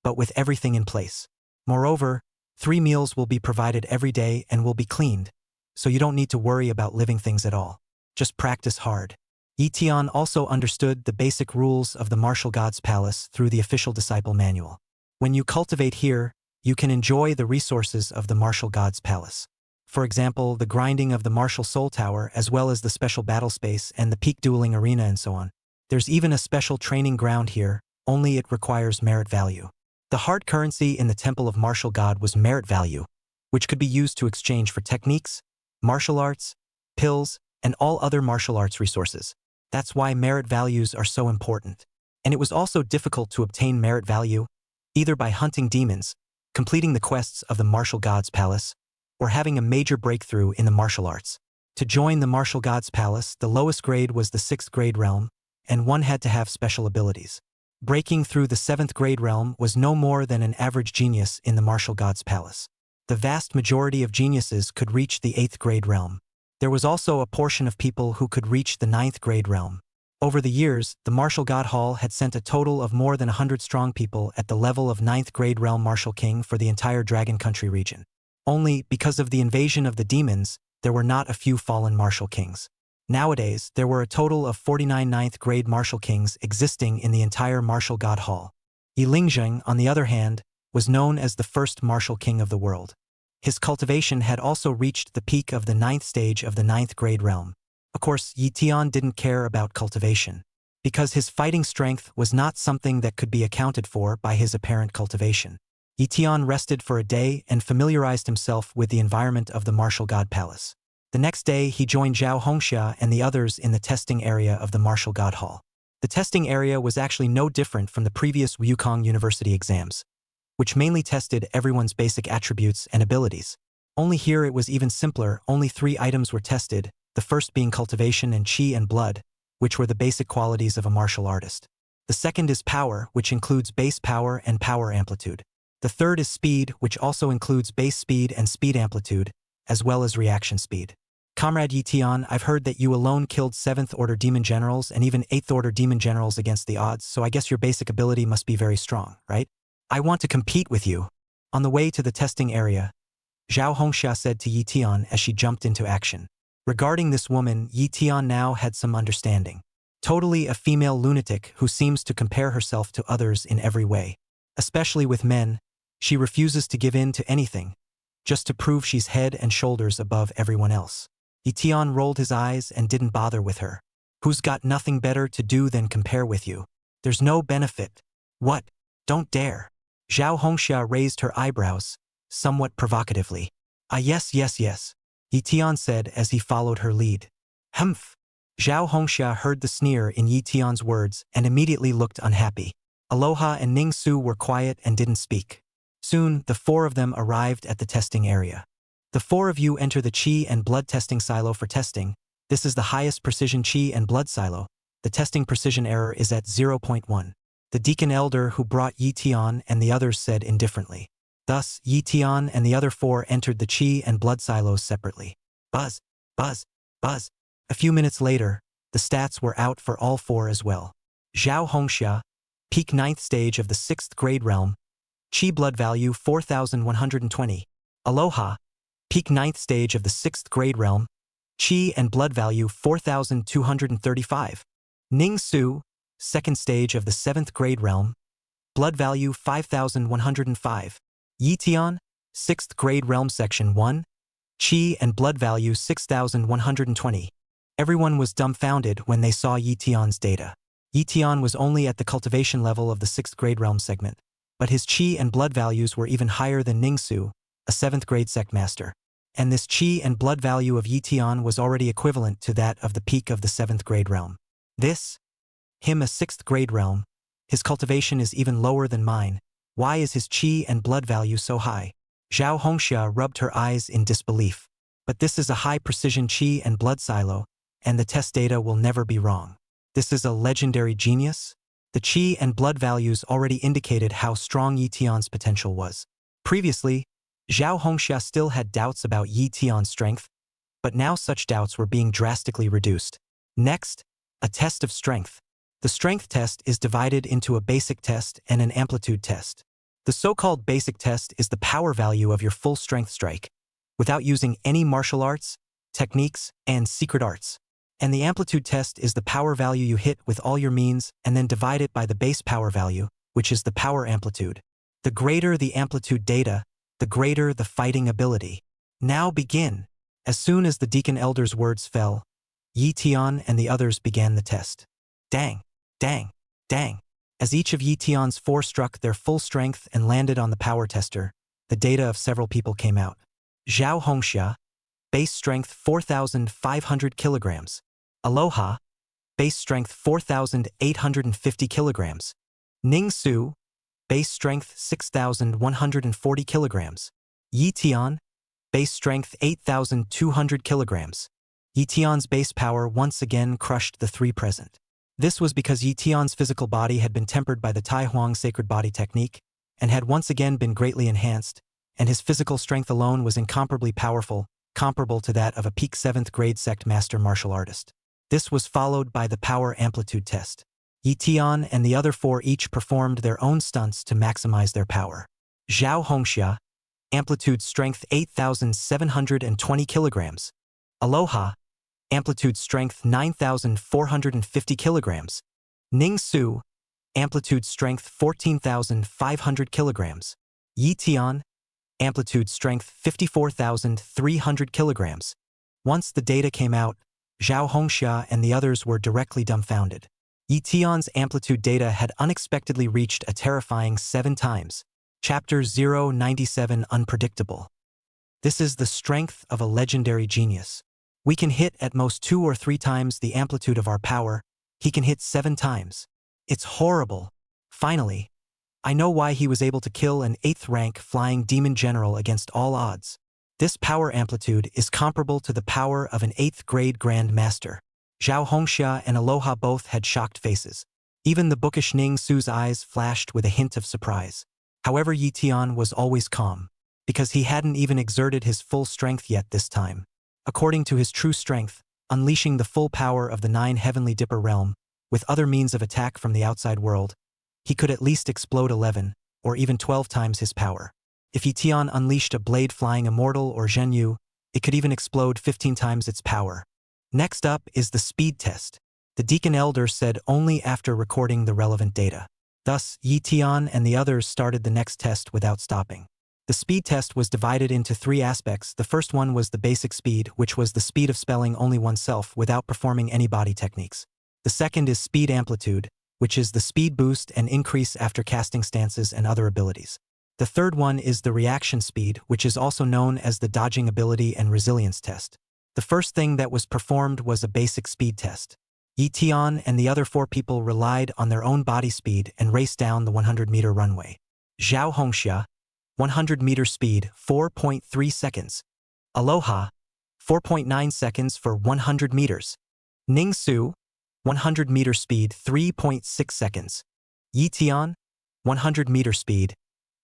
but with everything in place. Moreover, 3 meals will be provided every day and will be cleaned, so you don't need to worry about living things at all. Just practice hard. Yi Tian also understood the basic rules of the martial god's palace through the official disciple manual. When you cultivate here, you can enjoy the resources of the martial god's palace. For example, the grinding of the martial soul tower, as well as the special battle space and the peak dueling arena and so on. There's even a special training ground here, only it requires merit value. The hard currency in the Temple of Martial God was merit value, which could be used to exchange for techniques, martial arts, pills, and all other martial arts resources. That's why merit values are so important. And it was also difficult to obtain merit value, either by hunting demons, completing the quests of the martial god's palace, or having a major breakthrough in the martial arts. To join the martial god's palace, the lowest grade was the 6th grade realm, and one had to have special abilities. Breaking through the 7th grade realm was no more than an average genius in the martial god's palace. The vast majority of geniuses could reach the 8th grade realm. There was also a portion of people who could reach the 9th grade realm. Over the years, the Martial God Hall had sent a total of more than 100 strong people at the level of 9th grade realm Martial King for the entire Dragon Country region. Only, because of the invasion of the demons, there were not a few fallen Martial Kings. Nowadays, there were a total of 49 9th grade Martial Kings existing in the entire Martial God Hall. Yi Lingjing, on the other hand, was known as the first Martial King of the world. His cultivation had also reached the peak of the 9th stage of the 9th grade realm. Of course, Yi Tian didn't care about cultivation, because his fighting strength was not something that could be accounted for by his apparent cultivation. Yi Tian rested for a day and familiarized himself with the environment of the Martial God Palace. The next day, he joined Zhao Hongxia and the others in the testing area of the Martial God Hall. The testing area was actually no different from the previous Wukong University exams, which mainly tested everyone's basic attributes and abilities. Only here it was even simpler. Only 3 items were tested, the first being cultivation and qi and blood, which were the basic qualities of a martial artist. The second is power, which includes base power and power amplitude. The third is speed, which also includes base speed and speed amplitude, as well as reaction speed. Comrade Yi Tian, I've heard that you alone killed 7th Order Demon Generals and even 8th Order Demon Generals against the odds, so I guess your basic ability must be very strong, right? I want to compete with you. On the way to the testing area, Zhao Hongxia said to Yi Tian as she jumped into action. Regarding this woman, Yi Tian now had some understanding. Totally a female lunatic who seems to compare herself to others in every way. Especially with men, she refuses to give in to anything, just to prove she's head and shoulders above everyone else. Yi Tian rolled his eyes and didn't bother with her. Who's got nothing better to do than compare with you? There's no benefit. What? Don't dare. Zhao Hongxia raised her eyebrows, somewhat provocatively. Ah yes. Yi Tian said as he followed her lead. Humph. Zhao Hongxia heard the sneer in Yi Tian's words and immediately looked unhappy. Aloha and Ning Su were quiet and didn't speak. Soon, the 4 of them arrived at the testing area. The 4 of you enter the qi and blood testing silo for testing. This is the highest precision qi and blood silo. The testing precision error is at 0.1. The Deacon Elder who brought Yi Tian and the others said indifferently. Thus, Yi Tian and the other 4 entered the qi and blood silos separately. Buzz, buzz, buzz. A few minutes later, the stats were out for all 4 as well. Zhao Hongxia, peak 9th stage of the 6th grade realm, qi blood value 4120. Aloha, peak 9th stage of the 6th grade realm, qi and blood value 4235. Ning Su, 2nd stage of the 7th grade realm, blood value 5105. Yi Tian, 6th grade realm section 1, qi and blood value 6120. Everyone was dumbfounded when they saw Yi Tian's data. Yi Tian was only at the cultivation level of the 6th grade realm segment, but his qi and blood values were even higher than Ning Su, a 7th grade sect master. And this qi and blood value of Yi Tian was already equivalent to that of the peak of the 7th grade realm. Him a 6th grade realm, his cultivation is even lower than mine. Why is his qi and blood value so high? Zhao Hongxia rubbed her eyes in disbelief. But this is a high-precision qi and blood silo, and the test data will never be wrong. This is a legendary genius? The qi and blood values already indicated how strong Yi Tian's potential was. Previously, Zhao Hongxia still had doubts about Yi Tian's strength, but now such doubts were being drastically reduced. Next, a test of strength. The strength test is divided into a basic test and an amplitude test. The so-called basic test is the power value of your full strength strike, without using any martial arts, techniques, and secret arts. And the amplitude test is the power value you hit with all your means and then divide it by the base power value, which is the power amplitude. The greater the amplitude data, the greater the fighting ability. Now begin. As soon as the Deacon Elder's words fell, Yi Tian and the others began the test. Dang, dang, dang. As each of Yi Tian's 4 struck their full strength and landed on the power tester, the data of several people came out. Zhao Hongxia, base strength 4,500 kilograms. Aloha, base strength 4,850 kilograms. Ning Su, base strength 6,140 kilograms. Yi Tian, base strength 8,200 kilograms. Yi Tian's base power once again crushed the 3 present. This was because Yi Tian's physical body had been tempered by the Tai Huang sacred body technique and had once again been greatly enhanced, and his physical strength alone was incomparably powerful, comparable to that of a peak 7th grade sect master martial artist. This was followed by the power amplitude test. Yi Tian and the other 4 each performed their own stunts to maximize their power. Zhao Hongxia, amplitude strength 8,720 kilograms. Aloha, amplitude strength 9,450 kilograms. Ning Su, amplitude strength 14,500 kilograms. Yi Tian, amplitude strength 54,300 kilograms. Once the data came out, Zhao Hongxia and the others were directly dumbfounded. Yi Tian's amplitude data had unexpectedly reached a terrifying 7 times. Chapter 097 Unpredictable. This is the strength of a legendary genius. We can hit at most 2 or 3 times the amplitude of our power. He can hit 7 times. It's horrible. Finally, I know why he was able to kill an 8th rank flying demon general against all odds. This power amplitude is comparable to the power of an 8th grade Grand Master. Zhao Hongxia and Aloha both had shocked faces. Even the bookish Ning Su's eyes flashed with a hint of surprise. However, Yi Tian was always calm, because he hadn't even exerted his full strength yet this time. According to his true strength, unleashing the full power of the 9 Heavenly Dipper realm, with other means of attack from the outside world, he could at least explode 11, or even 12 times his power. If Yi Tian unleashed a blade-flying immortal or Zhenyu, it could even explode 15 times its power. Next up is the speed test. The Deacon Elder said only after recording the relevant data. Thus, Yi Tian and the others started the next test without stopping. The speed test was divided into 3 aspects. The first one was the basic speed, which was the speed of spelling only oneself without performing any body techniques. The second is speed amplitude, which is the speed boost and increase after casting stances and other abilities. The third one is the reaction speed, which is also known as the dodging ability and resilience test. The first thing that was performed was a basic speed test. Yi Tian and the other 4 people relied on their own body speed and raced down the 100-meter runway. Zhao Hongxia, 100-meter speed, 4.3 seconds. Aloha, 4.9 seconds for 100 meters. Ning Su, 100-meter speed, 3.6 seconds. Yi Tian, 100-meter speed,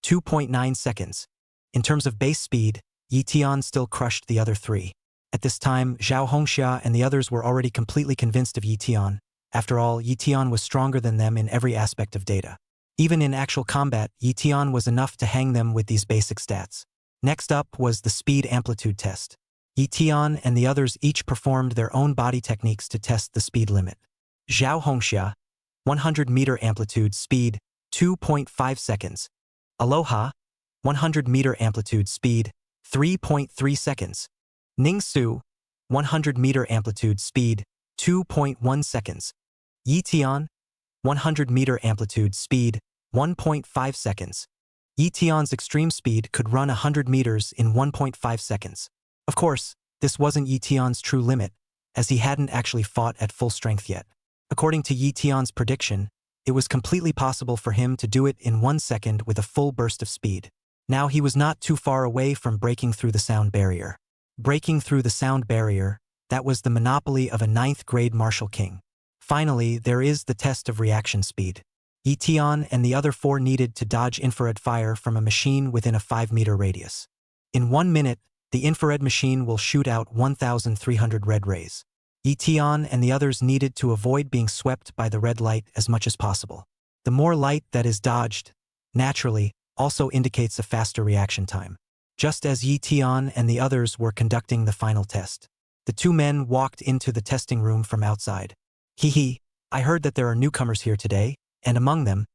2.9 seconds. In terms of base speed, Yi Tian still crushed the other 3. At this time, Zhao Hongxia and the others were already completely convinced of Yi Tian. After all, Yi Tian was stronger than them in every aspect of data. Even in actual combat, Yi Tian was enough to hang them with these basic stats. Next up was the speed amplitude test. Yi Tian and the others each performed their own body techniques to test the speed limit. Zhao Hongxia, 100-meter amplitude speed, 2.5 seconds. Aloha, 100-meter amplitude speed, 3.3 seconds. Ning Su, 100-meter amplitude speed, 2.1 seconds. Yi Tian, 100-meter amplitude speed, 1.5 seconds. Yi Tian's extreme speed could run 100 meters in 1.5 seconds. Of course, this wasn't Yi Tian's true limit, as he hadn't actually fought at full strength yet. According to Yi Tian's prediction, it was completely possible for him to do it in 1 second with a full burst of speed. Now he was not too far away from breaking through the sound barrier. Breaking through the sound barrier, that was the monopoly of a 9th-grade martial king. Finally, there is the test of reaction speed. Yi Tian and the other 4 needed to dodge infrared fire from a machine within a 5-meter radius. In 1 minute, the infrared machine will shoot out 1,300 red rays. Yi Tian and the others needed to avoid being swept by the red light as much as possible. The more light that is dodged, naturally, also indicates a faster reaction time. Just as Yi Tian and the others were conducting the final test, the 2 men walked into the testing room from outside. Hee, I heard that there are newcomers here today, and among them,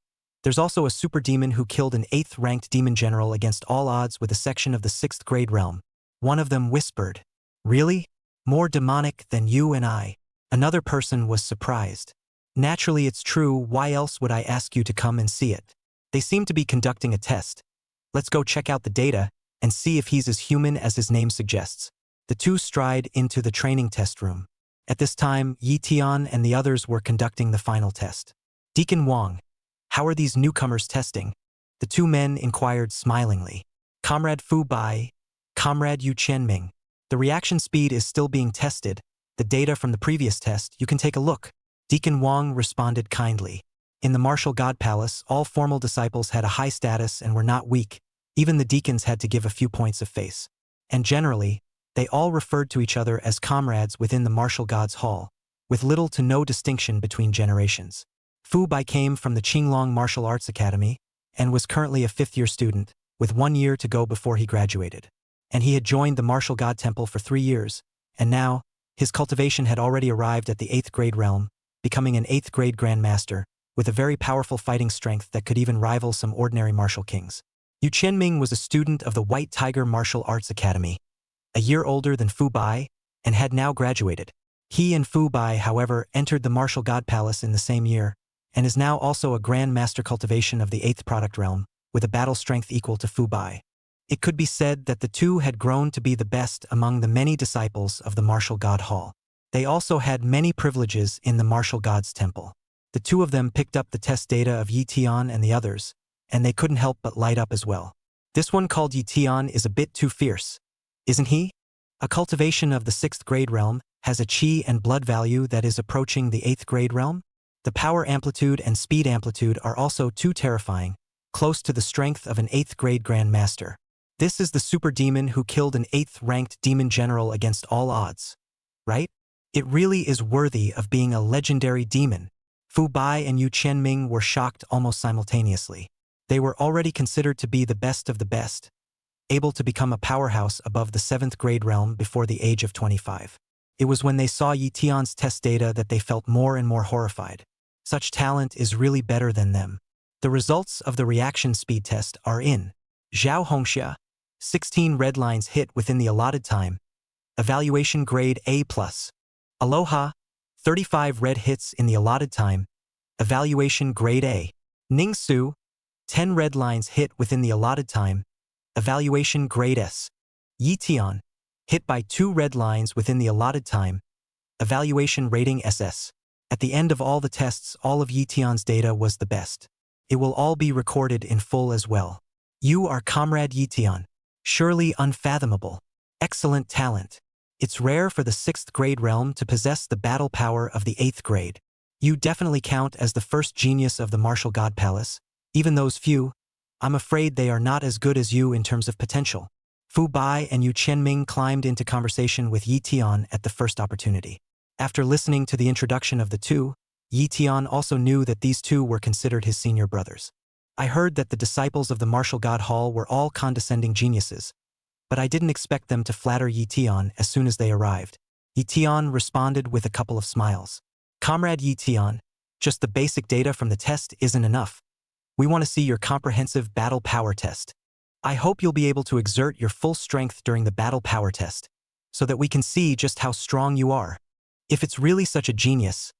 there's also a super demon who killed an 8th-ranked demon general against all odds with a section of the 6th-grade realm. One of them whispered, "Really? More demonic than you and I." Another person was surprised. "Naturally, it's true. Why else would I ask you to come and see it? They seem to be conducting a test. Let's go check out the data and see if he's as human as his name suggests." The 2 stride into the training test room. At this time, Yi Tian and the others were conducting the final test. "Deacon Wang, how are these newcomers testing?" The 2 men inquired smilingly. "Comrade Fu Bai, Comrade Yu Qianming, the reaction speed is still being tested. The data from the previous test, you can take a look." Deacon Wang responded kindly. In the martial god palace, all formal disciples had a high status and were not weak. Even the deacons had to give a few points of face. And generally, they all referred to each other as comrades within the martial gods' hall, with little to no distinction between generations. Fu Bai came from the Qinglong Martial Arts Academy and was currently a 5th-year student, with 1 year to go before he graduated. And he had joined the martial god temple for 3 years, and now, his cultivation had already arrived at the 8th-grade realm, becoming an 8th-grade grandmaster, with a very powerful fighting strength that could even rival some ordinary martial kings. Yu Qianming was a student of the White Tiger Martial Arts Academy, a year older than Fu Bai, and had now graduated. He and Fu Bai, however, entered the Martial God Palace in the same year, and is now also a Grand Master Cultivation of the 8th Product Realm, with a battle strength equal to Fu Bai. It could be said that the two had grown to be the best among the many disciples of the Martial God Hall. They also had many privileges in the Martial Gods Temple. The two of them picked up the test data of Yi Tian and the others, and they couldn't help but light up as well. This one called Yi Tian is a bit too fierce, isn't he? A cultivation of the 6th grade realm has a chi and blood value that is approaching the 8th grade realm. The power amplitude and speed amplitude are also too terrifying, close to the strength of an 8th grade Grand Master. This is the super demon who killed an 8th ranked demon general against all odds. Right? It really is worthy of being a legendary demon. Fu Bai and Yu Qianming were shocked almost simultaneously. They were already considered to be the best of the best, able to become a powerhouse above the 7th grade realm before the age of 25. It was when they saw Yi Tian's test data that they felt more and more horrified. Such talent is really better than them. The results of the reaction speed test are in. Zhao Hongxia, 16 red lines hit within the allotted time. Evaluation grade A+. Aloha, 35 red hits in the allotted time. Evaluation grade A. Ning Su, 10 red lines hit within the allotted time. Evaluation grade S. Yi Tian, hit by 2 red lines within the allotted time. Evaluation rating SS. At the end of all the tests, all of Yi Tian's data was the best. It will all be recorded in full as well. You are Comrade Yi Tian. Surely unfathomable. Excellent talent. It's rare for the 6th grade realm to possess the battle power of the 8th grade. You definitely count as the first genius of the Martial God Palace. Even those few, I'm afraid they are not as good as you in terms of potential. Fu Bai and Yu Qianming climbed into conversation with Yi Tian at the first opportunity. After listening to the introduction of the two, Yi Tian also knew that these two were considered his senior brothers. I heard that the disciples of the Martial God Hall were all condescending geniuses, but I didn't expect them to flatter Yi Tian as soon as they arrived. Yi Tian responded with a couple of smiles. Comrade Yi Tian, just the basic data from the test isn't enough. We want to see your comprehensive battle power test. I hope you'll be able to exert your full strength during the battle power test, so that we can see just how strong you are. If it's really such a genius,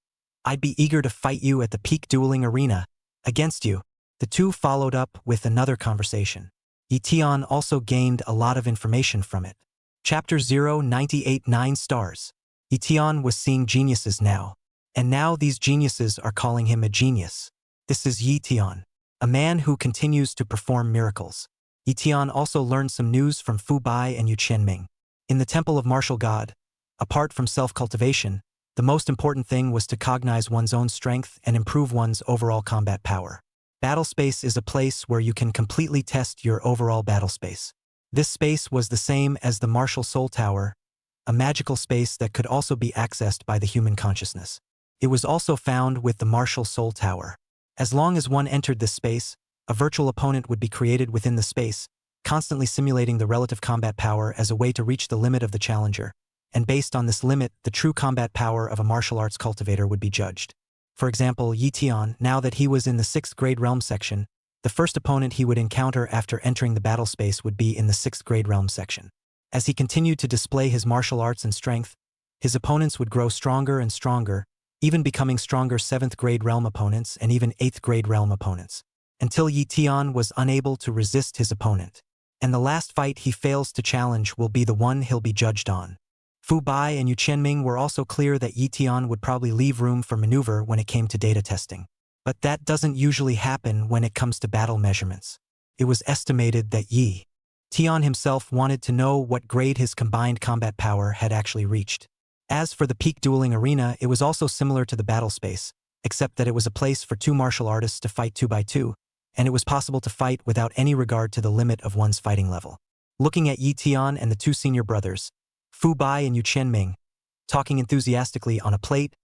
I'd be eager to fight you at the peak dueling arena against you. The two followed up with another conversation. Yi Tian also gained a lot of information from it. Chapter 098 9 stars. Yi Tian was seeing geniuses now, and now these geniuses are calling him a genius. This is Yi Tian, a man who continues to perform miracles. Yi Tian also learned some news from Fu Bai and Yu Qianming. In the Temple of Martial God, apart from self-cultivation, the most important thing was to cognize one's own strength and improve one's overall combat power. Battle space is a place where you can completely test your overall battle space. This space was the same as the Martial Soul Tower, a magical space that could also be accessed by the human consciousness. It was also found with the Martial Soul Tower. As long as one entered this space, a virtual opponent would be created within the space, constantly simulating the relative combat power as a way to reach the limit of the challenger, and based on this limit, the true combat power of a martial arts cultivator would be judged. For example, Yi Tian, now that he was in the 6th grade realm section, the first opponent he would encounter after entering the battle space would be in the 6th grade realm section. As he continued to display his martial arts and strength, his opponents would grow stronger and stronger, even becoming stronger 7th grade realm opponents and even 8th grade realm opponents, until Yi Tian was unable to resist his opponent. And the last fight he fails to challenge will be the one he'll be judged on. Fu Bai and Yu Qianming were also clear that Yi Tian would probably leave room for maneuver when it came to data testing. But that doesn't usually happen when it comes to battle measurements. It was estimated that Yi Tian himself wanted to know what grade his combined combat power had actually reached. As for the peak dueling arena, it was also similar to the battle space, except that it was a place for two martial artists to fight 2 by 2, and it was possible to fight without any regard to the limit of one's fighting level. Looking at Yi Tian and the two senior brothers, Fu Bai and Yu Qianming, talking enthusiastically on a plate,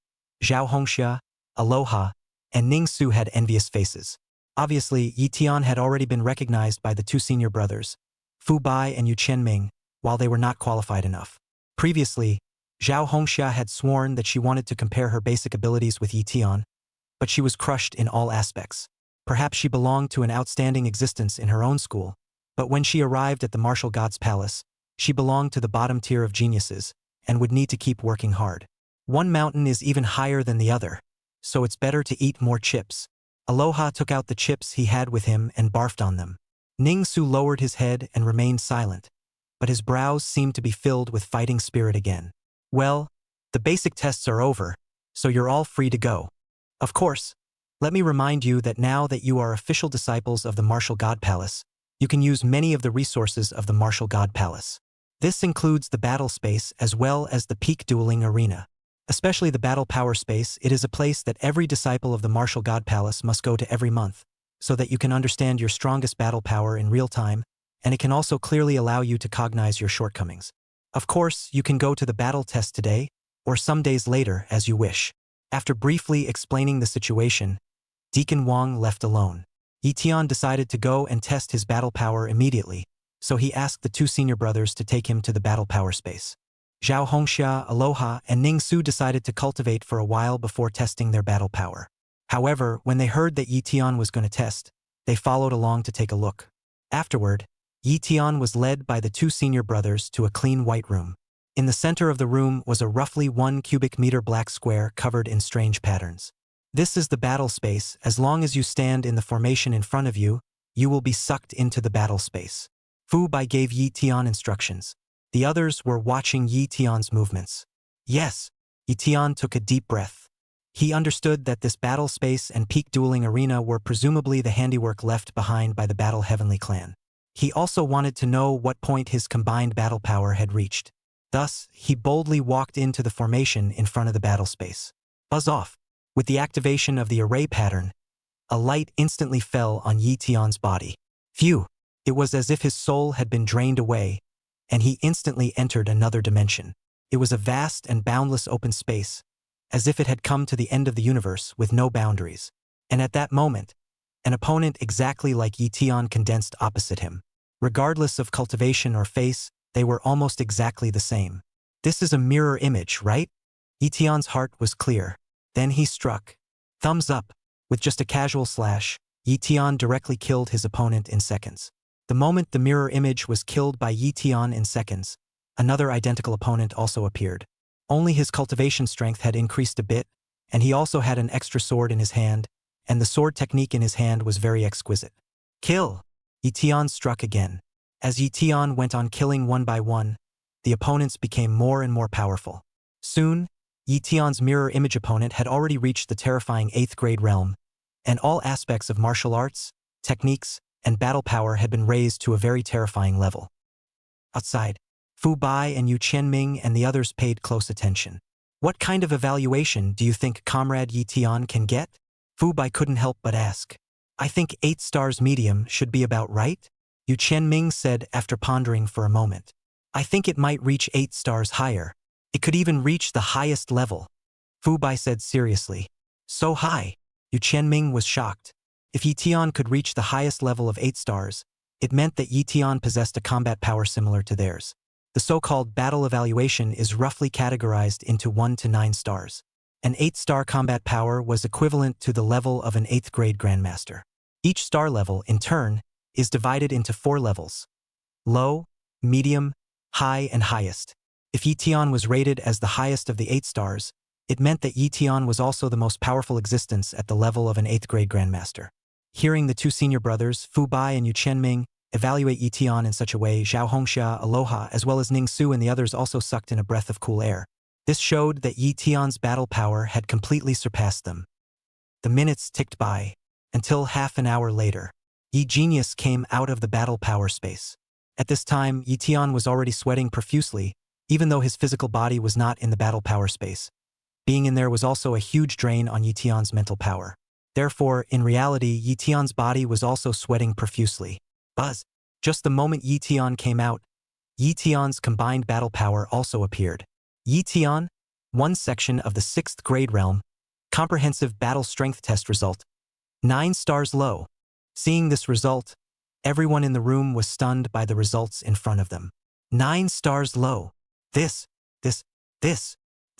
Zhao Hongxia, Aloha, and Ning Su had envious faces. Obviously, Yi Tian had already been recognized by the two senior brothers, Fu Bai and Yu Qianming, while they were not qualified enough. Previously, Zhao Hongxia had sworn that she wanted to compare her basic abilities with Yi Tian, but she was crushed in all aspects. Perhaps she belonged to an outstanding existence in her own school, but when she arrived at the Martial Gods Palace, she belonged to the bottom tier of geniuses and would need to keep working hard. One mountain is even higher than the other, so it's better to eat more chips. Aloha took out the chips he had with him and barfed on them. Ning Su lowered his head and remained silent, but his brows seemed to be filled with fighting spirit again. Well, the basic tests are over, so you're all free to go. Of course, let me remind you that now that you are official disciples of the Martial God Palace, you can use many of the resources of the Martial God Palace. This includes the battle space as well as the peak dueling arena. Especially the battle power space, it is a place that every disciple of the Martial God Palace must go to every month, so that you can understand your strongest battle power in real time, and it can also clearly allow you to cognize your shortcomings. Of course, you can go to the battle test today, or some days later as you wish. After briefly explaining the situation, Deacon Wang left alone. Lu Tian decided to go and test his battle power immediately, so he asked the two senior brothers to take him to the battle power space. Zhao Hongxia, Aloha, and Ning Su decided to cultivate for a while before testing their battle power. However, when they heard that Lu Tian was going to test, they followed along to take a look. Afterward, Lu Tian was led by the two senior brothers to a clean white room. In the center of the room was a roughly 1 cubic meter black square covered in strange patterns. This is the battle space. As long as you stand in the formation in front of you, you will be sucked into the battle space. Fu Bai gave Lu Tian instructions. The others were watching Lu Tian's movements. Yes, Lu Tian took a deep breath. He understood that this battle space and peak dueling arena were presumably the handiwork left behind by the Battle Heavenly clan. He also wanted to know what point his combined battle power had reached. Thus, he boldly walked into the formation in front of the battle space. Buzz off. With the activation of the array pattern, a light instantly fell on Lu Tian's body. Phew! It was as if his soul had been drained away, and he instantly entered another dimension. It was a vast and boundless open space, as if it had come to the end of the universe with no boundaries. And at that moment, an opponent exactly like Lu Tian condensed opposite him. Regardless of cultivation or face, they were almost exactly the same. This is a mirror image, right? Lu Tian's heart was clear. Then he struck. Thumbs up. With just a casual slash, Lu Tian directly killed his opponent in seconds. The moment the mirror image was killed by Lu Tian in seconds, another identical opponent also appeared. Only his cultivation strength had increased a bit, and he also had an extra sword in his hand, and the sword technique in his hand was very exquisite. Kill! Lu Tian struck again. As Lu Tian went on killing one by one, the opponents became more and more powerful. Soon, Lu Tian's mirror image opponent had already reached the terrifying 8th grade realm, and all aspects of martial arts, techniques, and battle power had been raised to a very terrifying level. Outside, Fu Bai and Yu Qianming and the others paid close attention. What kind of evaluation do you think Comrade Lu Tian can get? Fu Bai couldn't help but ask. I think 8 stars medium should be about right, Yu Qianming said after pondering for a moment. I think it might reach 8 stars higher. It could even reach the highest level. Fu Bai said seriously. So high? Yu Qianming was shocked. If Lu Tian could reach the highest level of 8 stars, it meant that Lu Tian possessed a combat power similar to theirs. The so-called battle evaluation is roughly categorized into 1 to 9 stars. An 8-star combat power was equivalent to the level of an 8th grade grandmaster. Each star level, in turn, is divided into 4 levels: low, medium, high, and highest. If Lu Tian was rated as the highest of the 8 stars, it meant that Lu Tian was also the most powerful existence at the level of an 8th grade grandmaster. Hearing the two senior brothers, Fu Bai and Yu Qianming, evaluate Lu Tian in such a way, Zhao Hongxia, Aloha, as well as Ning Su and the others also sucked in a breath of cool air. This showed that Lu Tian's battle power had completely surpassed them. The minutes ticked by, until half an hour later. Yi Genius came out of the battle power space. At this time, Lu Tian was already sweating profusely, even though his physical body was not in the battle power space. Being in there was also a huge drain on Lu Tian's mental power. Therefore, in reality, Lu Tian's body was also sweating profusely. Buzz! Just the moment Lu Tian came out, Lu Tian's combined battle power also appeared. Lu Tian, 1 section of the 6th grade realm, comprehensive battle strength test result, 9 stars low. Seeing this result, everyone in the room was stunned by the results in front of them. 9 stars low. The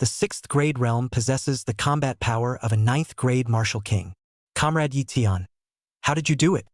6th grade realm possesses the combat power of a 9th grade martial king. Comrade Lu Tian, how did you do it?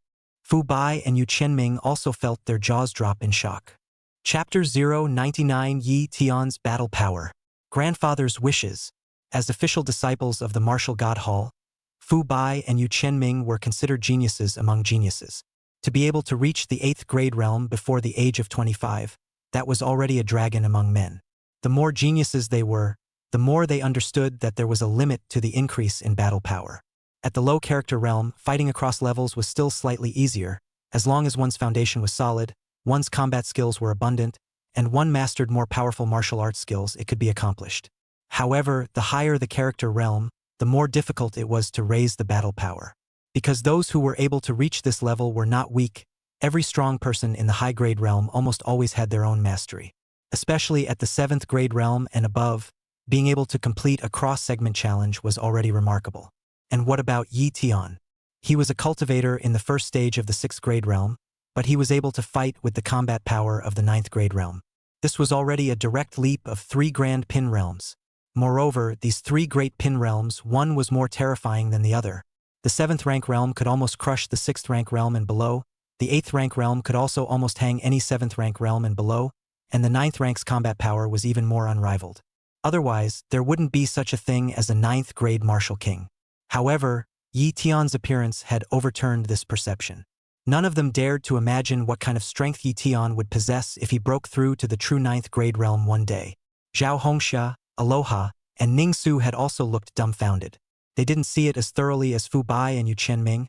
Fu Bai and Yu Qianming also felt their jaws drop in shock. Chapter 099 Lu Tian's Battle Power. Grandfather's Wishes. As official disciples of the martial god hall, Fu Bai and Yu Qianming were considered geniuses among geniuses. To be able to reach the 8th grade realm before the age of 25, that was already a dragon among men. The more geniuses they were, the more they understood that there was a limit to the increase in battle power. At the low character realm, fighting across levels was still slightly easier, as long as one's foundation was solid, one's combat skills were abundant, and one mastered more powerful martial arts skills, it could be accomplished. However, the higher the character realm, the more difficult it was to raise the battle power. Because those who were able to reach this level were not weak, every strong person in the high-grade realm almost always had their own mastery. Especially at the 7th grade realm and above, being able to complete a cross-segment challenge was already remarkable. And what about Lu Tian? He was a cultivator in the first stage of the 6th grade realm, but he was able to fight with the combat power of the 9th grade realm. This was already a direct leap of 3 grand pin realms. Moreover, these 3 great pin realms, one was more terrifying than the other. The 7th rank realm could almost crush the 6th rank realm and below, the 8th rank realm could also almost hang any 7th rank realm and below, and the 9th rank's combat power was even more unrivaled. Otherwise, there wouldn't be such a thing as a 9th grade martial king. However, Lu Tian's appearance had overturned this perception. None of them dared to imagine what kind of strength Lu Tian would possess if he broke through to the true 9th grade realm one day. Zhao Hongxia, Aloha, and Ning Su had also looked dumbfounded. They didn't see it as thoroughly as Fu Bai and Yu Qianming,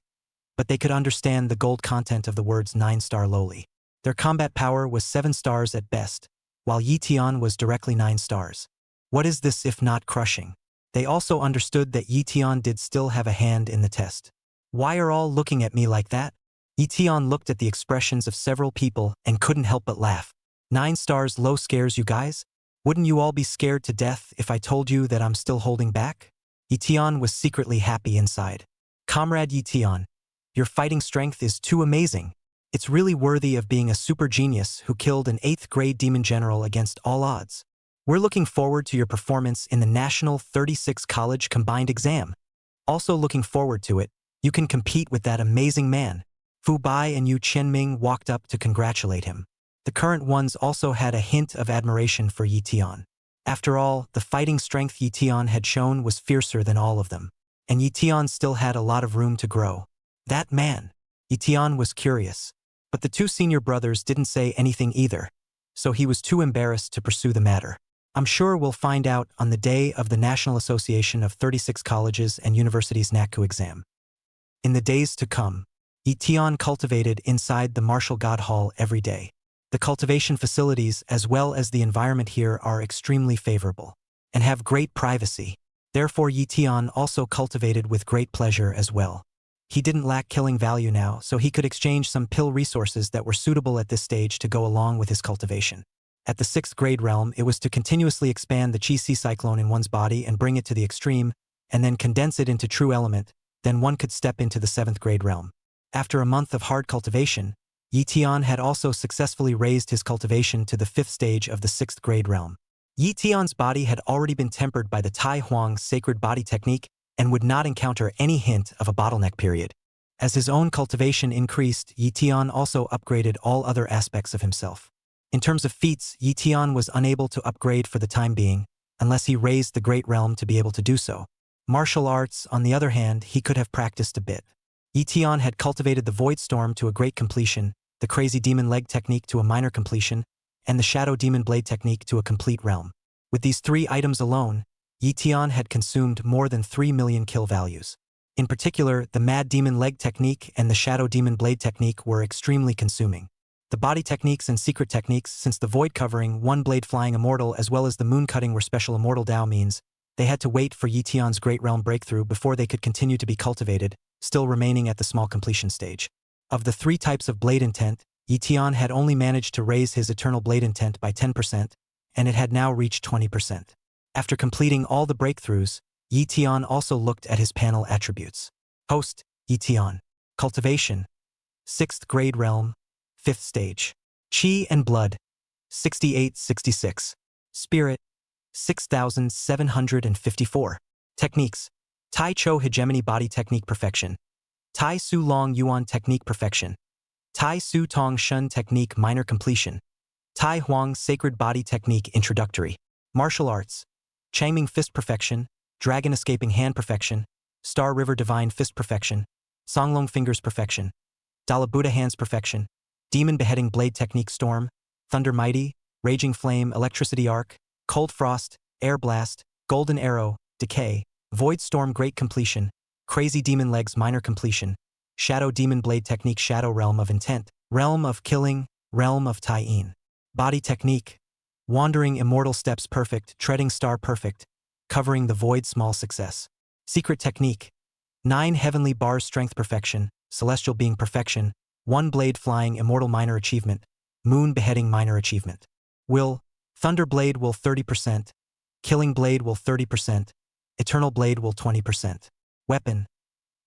but they could understand the gold content of the words 9-star lowly. Their combat power was 7 stars at best, while Lu Tian was directly 9 stars. What is this if not crushing? They also understood that Lu Tian did still have a hand in the test. Why are all looking at me like that? Lu Tian looked at the expressions of several people and couldn't help but laugh. 9 stars low scares you guys? Wouldn't you all be scared to death if I told you that I'm still holding back? Lu Tian was secretly happy inside. Comrade Lu Tian, your fighting strength is too amazing. It's really worthy of being a super genius who killed an 8th grade demon general against all odds. We're looking forward to your performance in the National 36 College Combined Exam. Also looking forward to it, you can compete with that amazing man. Fu Bai and Yu Qianming walked up to congratulate him. The current ones also had a hint of admiration for Lu Tian. After all, the fighting strength Lu Tian had shown was fiercer than all of them, and Lu Tian still had a lot of room to grow. That man! Lu Tian was curious, but the 2 senior brothers didn't say anything either, so he was too embarrassed to pursue the matter. I'm sure we'll find out on the day of the National Association of 36 Colleges and Universities NACU exam. In the days to come, Lu Tian cultivated inside the Martial God Hall every day. The cultivation facilities as well as the environment here are extremely favorable and have great privacy. Therefore Lu Tian also cultivated with great pleasure as well. He didn't lack killing value now, so he could exchange some pill resources that were suitable at this stage to go along with his cultivation. At the 6th grade realm, it was to continuously expand the Chi Si cyclone in one's body and bring it to the extreme, and then condense it into true element, then one could step into the 7th grade realm. After a month of hard cultivation, Lu Tian had also successfully raised his cultivation to the 5th stage of the 6th grade realm. Lu Tian's body had already been tempered by the Tai Huang sacred body technique and would not encounter any hint of a bottleneck period. As his own cultivation increased, Lu Tian also upgraded all other aspects of himself. In terms of feats, Lu Tian was unable to upgrade for the time being, unless he raised the Great Realm to be able to do so. Martial arts, on the other hand, he could have practiced a bit. Lu Tian had cultivated the Void Storm to a great completion, the Crazy Demon Leg technique to a minor completion, and the Shadow Demon Blade technique to a complete realm. With these 3 items alone, Lu Tian had consumed more than 3 million kill values. In particular, the Mad Demon Leg technique and the Shadow Demon Blade technique were extremely consuming. The body techniques and secret techniques, since the Void Covering, One Blade Flying Immortal as well as the Moon Cutting were special Immortal Dao means, they had to wait for Lu Tian's Great Realm breakthrough before they could continue to be cultivated, still remaining at the small completion stage. Of the 3 types of blade intent, Lu Tian had only managed to raise his eternal blade intent by 10%, and it had now reached 20%. After completing all the breakthroughs, Lu Tian also looked at his panel attributes. Host, Lu Tian. Cultivation, 6th grade realm, 5th stage. Chi and blood, 6866. Spirit, 6754. Techniques, Tai Cho Hegemony Body Technique Perfection, Tai Su Long Yuan Technique Perfection, Tai Su Tong Shun Technique Minor Completion, Tai Huang Sacred Body Technique Introductory. Martial Arts, Changming Fist Perfection, Dragon Escaping Hand Perfection, Star River Divine Fist Perfection, Songlong Fingers Perfection, Dala Buddha Hands Perfection, Demon Beheading Blade Technique Storm, Thunder Mighty, Raging Flame Electricity Arc, Cold Frost, Air Blast, Golden Arrow, Decay, Void Storm Great Completion, Crazy Demon Legs Minor Completion, Shadow Demon Blade Technique Shadow Realm of Intent, Realm of Killing, Realm of Tie-In. Body Technique, Wandering Immortal Steps Perfect, Treading Star Perfect, Covering the Void Small Success. Secret Technique, 9 Heavenly Bars Strength Perfection, Celestial Being Perfection, 1 Blade Flying Immortal Minor Achievement, Moon Beheading Minor Achievement. Will, Thunder Blade will 30%, Killing Blade will 30%, Eternal Blade will 20%. Weapon,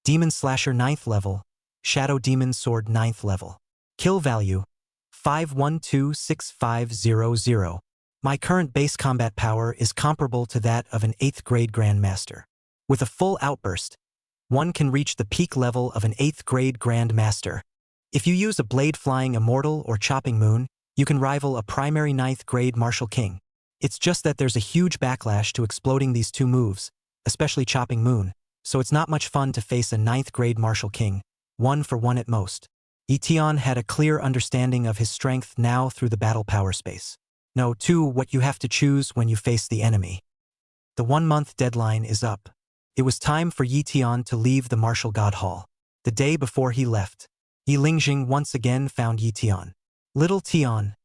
Demon Slasher 9th level, Shadow Demon Sword 9th level. Kill value, 5126500. My current base combat power is comparable to that of an 8th grade Grandmaster. With a full outburst, one can reach the peak level of an 8th grade Grandmaster. If you use a Blade Flying Immortal or Chopping Moon, you can rival a primary 9th grade Martial King. It's just that there's a huge backlash to exploding these two moves, especially Chopping Moon, so it's not much fun to face a 9th grade Martial King, 1-for-1 at most. Lu Tian had a clear understanding of his strength now through the battle power space. Know, too, what you have to choose when you face the enemy. The 1-month deadline is up. It was time for Lu Tian to leave the Martial God Hall. The day before he left, Yi Lingjing once again found Lu Tian. Little Tian,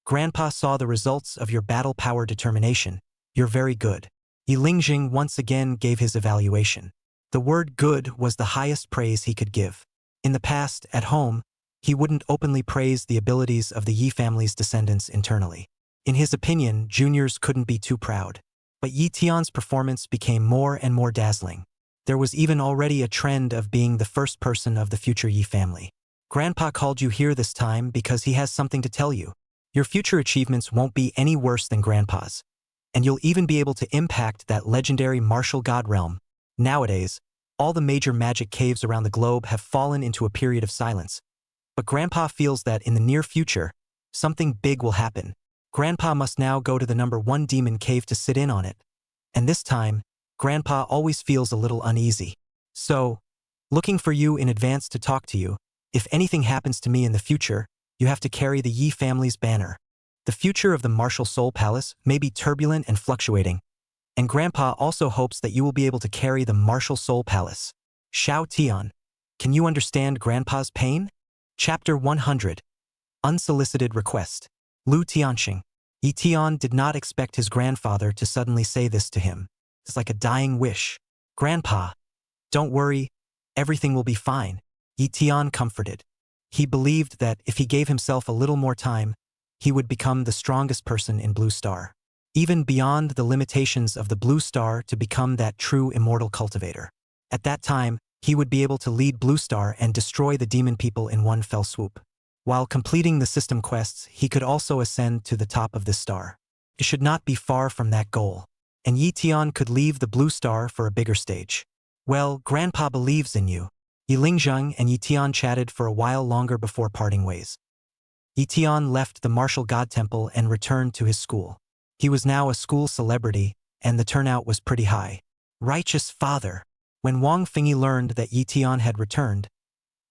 Grandpa saw the results of your battle power determination. You're very good. Yi Lingjing once again gave his evaluation. The word good was the highest praise he could give. In the past, at home, he wouldn't openly praise the abilities of the Yi family's descendants internally. In his opinion, juniors couldn't be too proud. But Lu Tian's performance became more and more dazzling. There was even already a trend of being the first person of the future Yi family. Grandpa called you here this time because he has something to tell you. Your future achievements won't be any worse than Grandpa's. And you'll even be able to impact that legendary martial god realm. Nowadays, all the major magic caves around the globe have fallen into a period of silence. But Grandpa feels that in the near future, something big will happen. Grandpa must now go to the #1 demon cave to sit in on it. And this time, Grandpa always feels a little uneasy. So, looking for you in advance to talk to you. If anything happens to me in the future, you have to carry the Yi family's banner. The future of the Martial Soul Palace may be turbulent and fluctuating. And Grandpa also hopes that you will be able to carry the Martial Soul Palace. Xiao Tian, can you understand Grandpa's pain? Chapter 100. Unsolicited Request. Lu Tianxing. Lu Tian did not expect his grandfather to suddenly say this to him. It's like a dying wish. Grandpa, don't worry, everything will be fine. Lu Tian comforted. He believed that if he gave himself a little more time, he would become the strongest person in Blue Star. Even beyond the limitations of the Blue Star to become that true immortal cultivator. At that time, he would be able to lead Blue Star and destroy the demon people in one fell swoop. While completing the system quests, he could also ascend to the top of this star. It should not be far from that goal. And Lu Tian could leave the Blue Star for a bigger stage. Well, Grandpa believes in you. Yi Lingjing and Lu Tian chatted for a while longer before parting ways. Lu Tian left the Martial God Temple and returned to his school. He was now a school celebrity, and the turnout was pretty high. Righteous Father. When Wang Fingyi learned that Lu Tian had returned,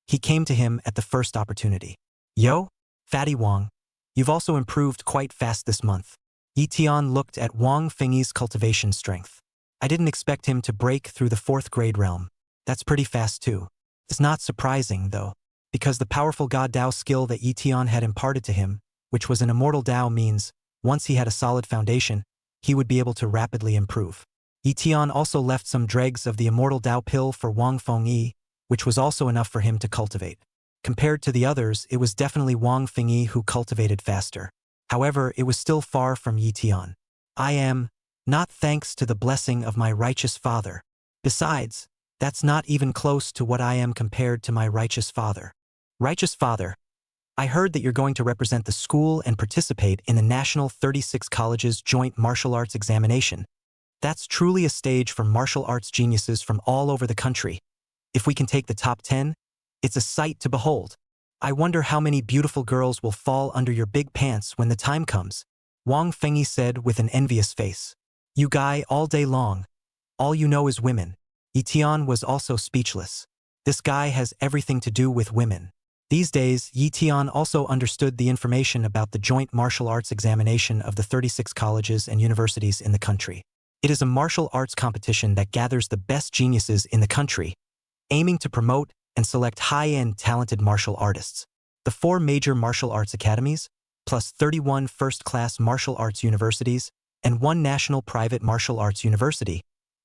he came to him at the first opportunity. Yo, Fatty Wang, you've also improved quite fast this month. Lu Tian looked at Wang Fingyi's cultivation strength. I didn't expect him to break through the 4th grade realm. That's pretty fast too. It's not surprising, though, because the powerful God Dao skill that Lu Tian had imparted to him, which was an immortal Dao, means, once he had a solid foundation, he would be able to rapidly improve. Lu Tian also left some dregs of the immortal Dao pill for Wang Fengyi, which was also enough for him to cultivate. Compared to the others, it was definitely Wang Fengyi who cultivated faster. However, it was still far from Lu Tian. I am, not thanks to the blessing of my righteous father. Besides, that's not even close to what I am compared to my righteous father. Righteous Father, I heard that you're going to represent the school and participate in the National 36 Colleges Joint Martial Arts Examination. That's truly a stage for martial arts geniuses from all over the country. If we can take the top 10, it's a sight to behold. I wonder how many beautiful girls will fall under your big pants when the time comes, Wang Fengyi said with an envious face. You guy all day long. All you know is women. Lu Tian was also speechless. This guy has everything to do with women. These days, Lu Tian also understood the information about the joint martial arts examination of the 36 colleges and universities in the country. It is a martial arts competition that gathers the best geniuses in the country, aiming to promote and select high-end talented martial artists. The 4 major martial arts academies, plus 31 first-class martial arts universities, and 1 national private martial arts university,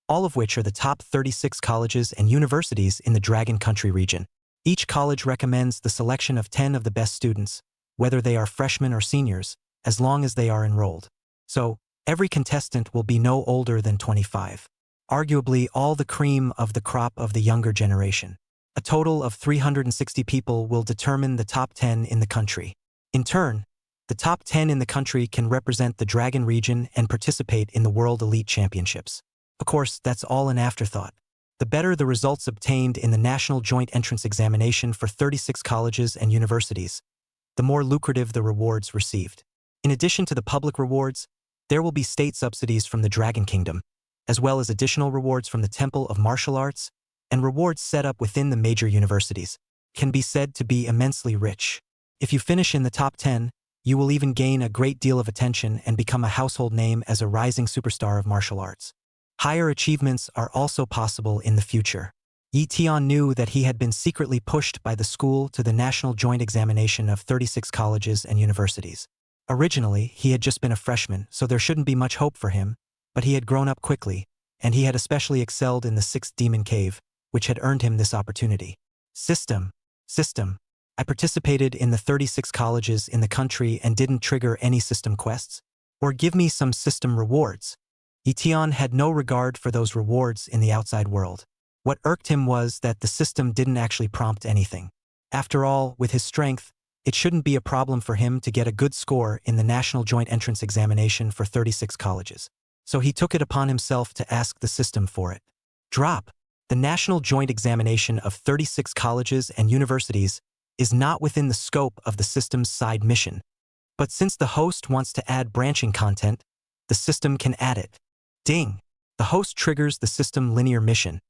all of which are the top 36 colleges and universities in the Dragon Country region. Each college recommends the selection of 10 of the best students, whether they are freshmen or seniors, as long as they are enrolled. So, every contestant will be no older than 25. Arguably all the cream of the crop of the younger generation. A total of 360 people will determine the top 10 in the country. In turn, the top 10 in the country can represent the Dragon region and participate in the World Elite Championships. Of course, that's all an afterthought. The better the results obtained in the National Joint Entrance Examination for 36 colleges and universities, the more lucrative the rewards received. In addition to the public rewards, there will be state subsidies from the Dragon Kingdom, as well as additional rewards from the Temple of Martial Arts, and rewards set up within the major universities, can be said to be immensely rich. If you finish in the top 10, you will even gain a great deal of attention and become a household name as a rising superstar of martial arts. Higher achievements are also possible in the future. Lu Tian knew that he had been secretly pushed by the school to the National Joint Examination of 36 colleges and universities. Originally, he had just been a freshman, so there shouldn't be much hope for him, but he had grown up quickly, and he had especially excelled in the 6th Demon Cave, which had earned him this opportunity. System. I participated in the 36 colleges in the country and didn't trigger any system quests, or give me some system rewards. Lu Tian had no regard for those rewards in the outside world. What irked him was that the system didn't actually prompt anything. After all, with his strength, it shouldn't be a problem for him to get a good score in the National Joint Entrance Examination for 36 colleges. So he took it upon himself to ask the system for it. Drop. The National Joint Examination of 36 colleges and universities is not within the scope of the system's side mission. But since the host wants to add branching content, the system can add it. Ding! The host triggers the system linear mission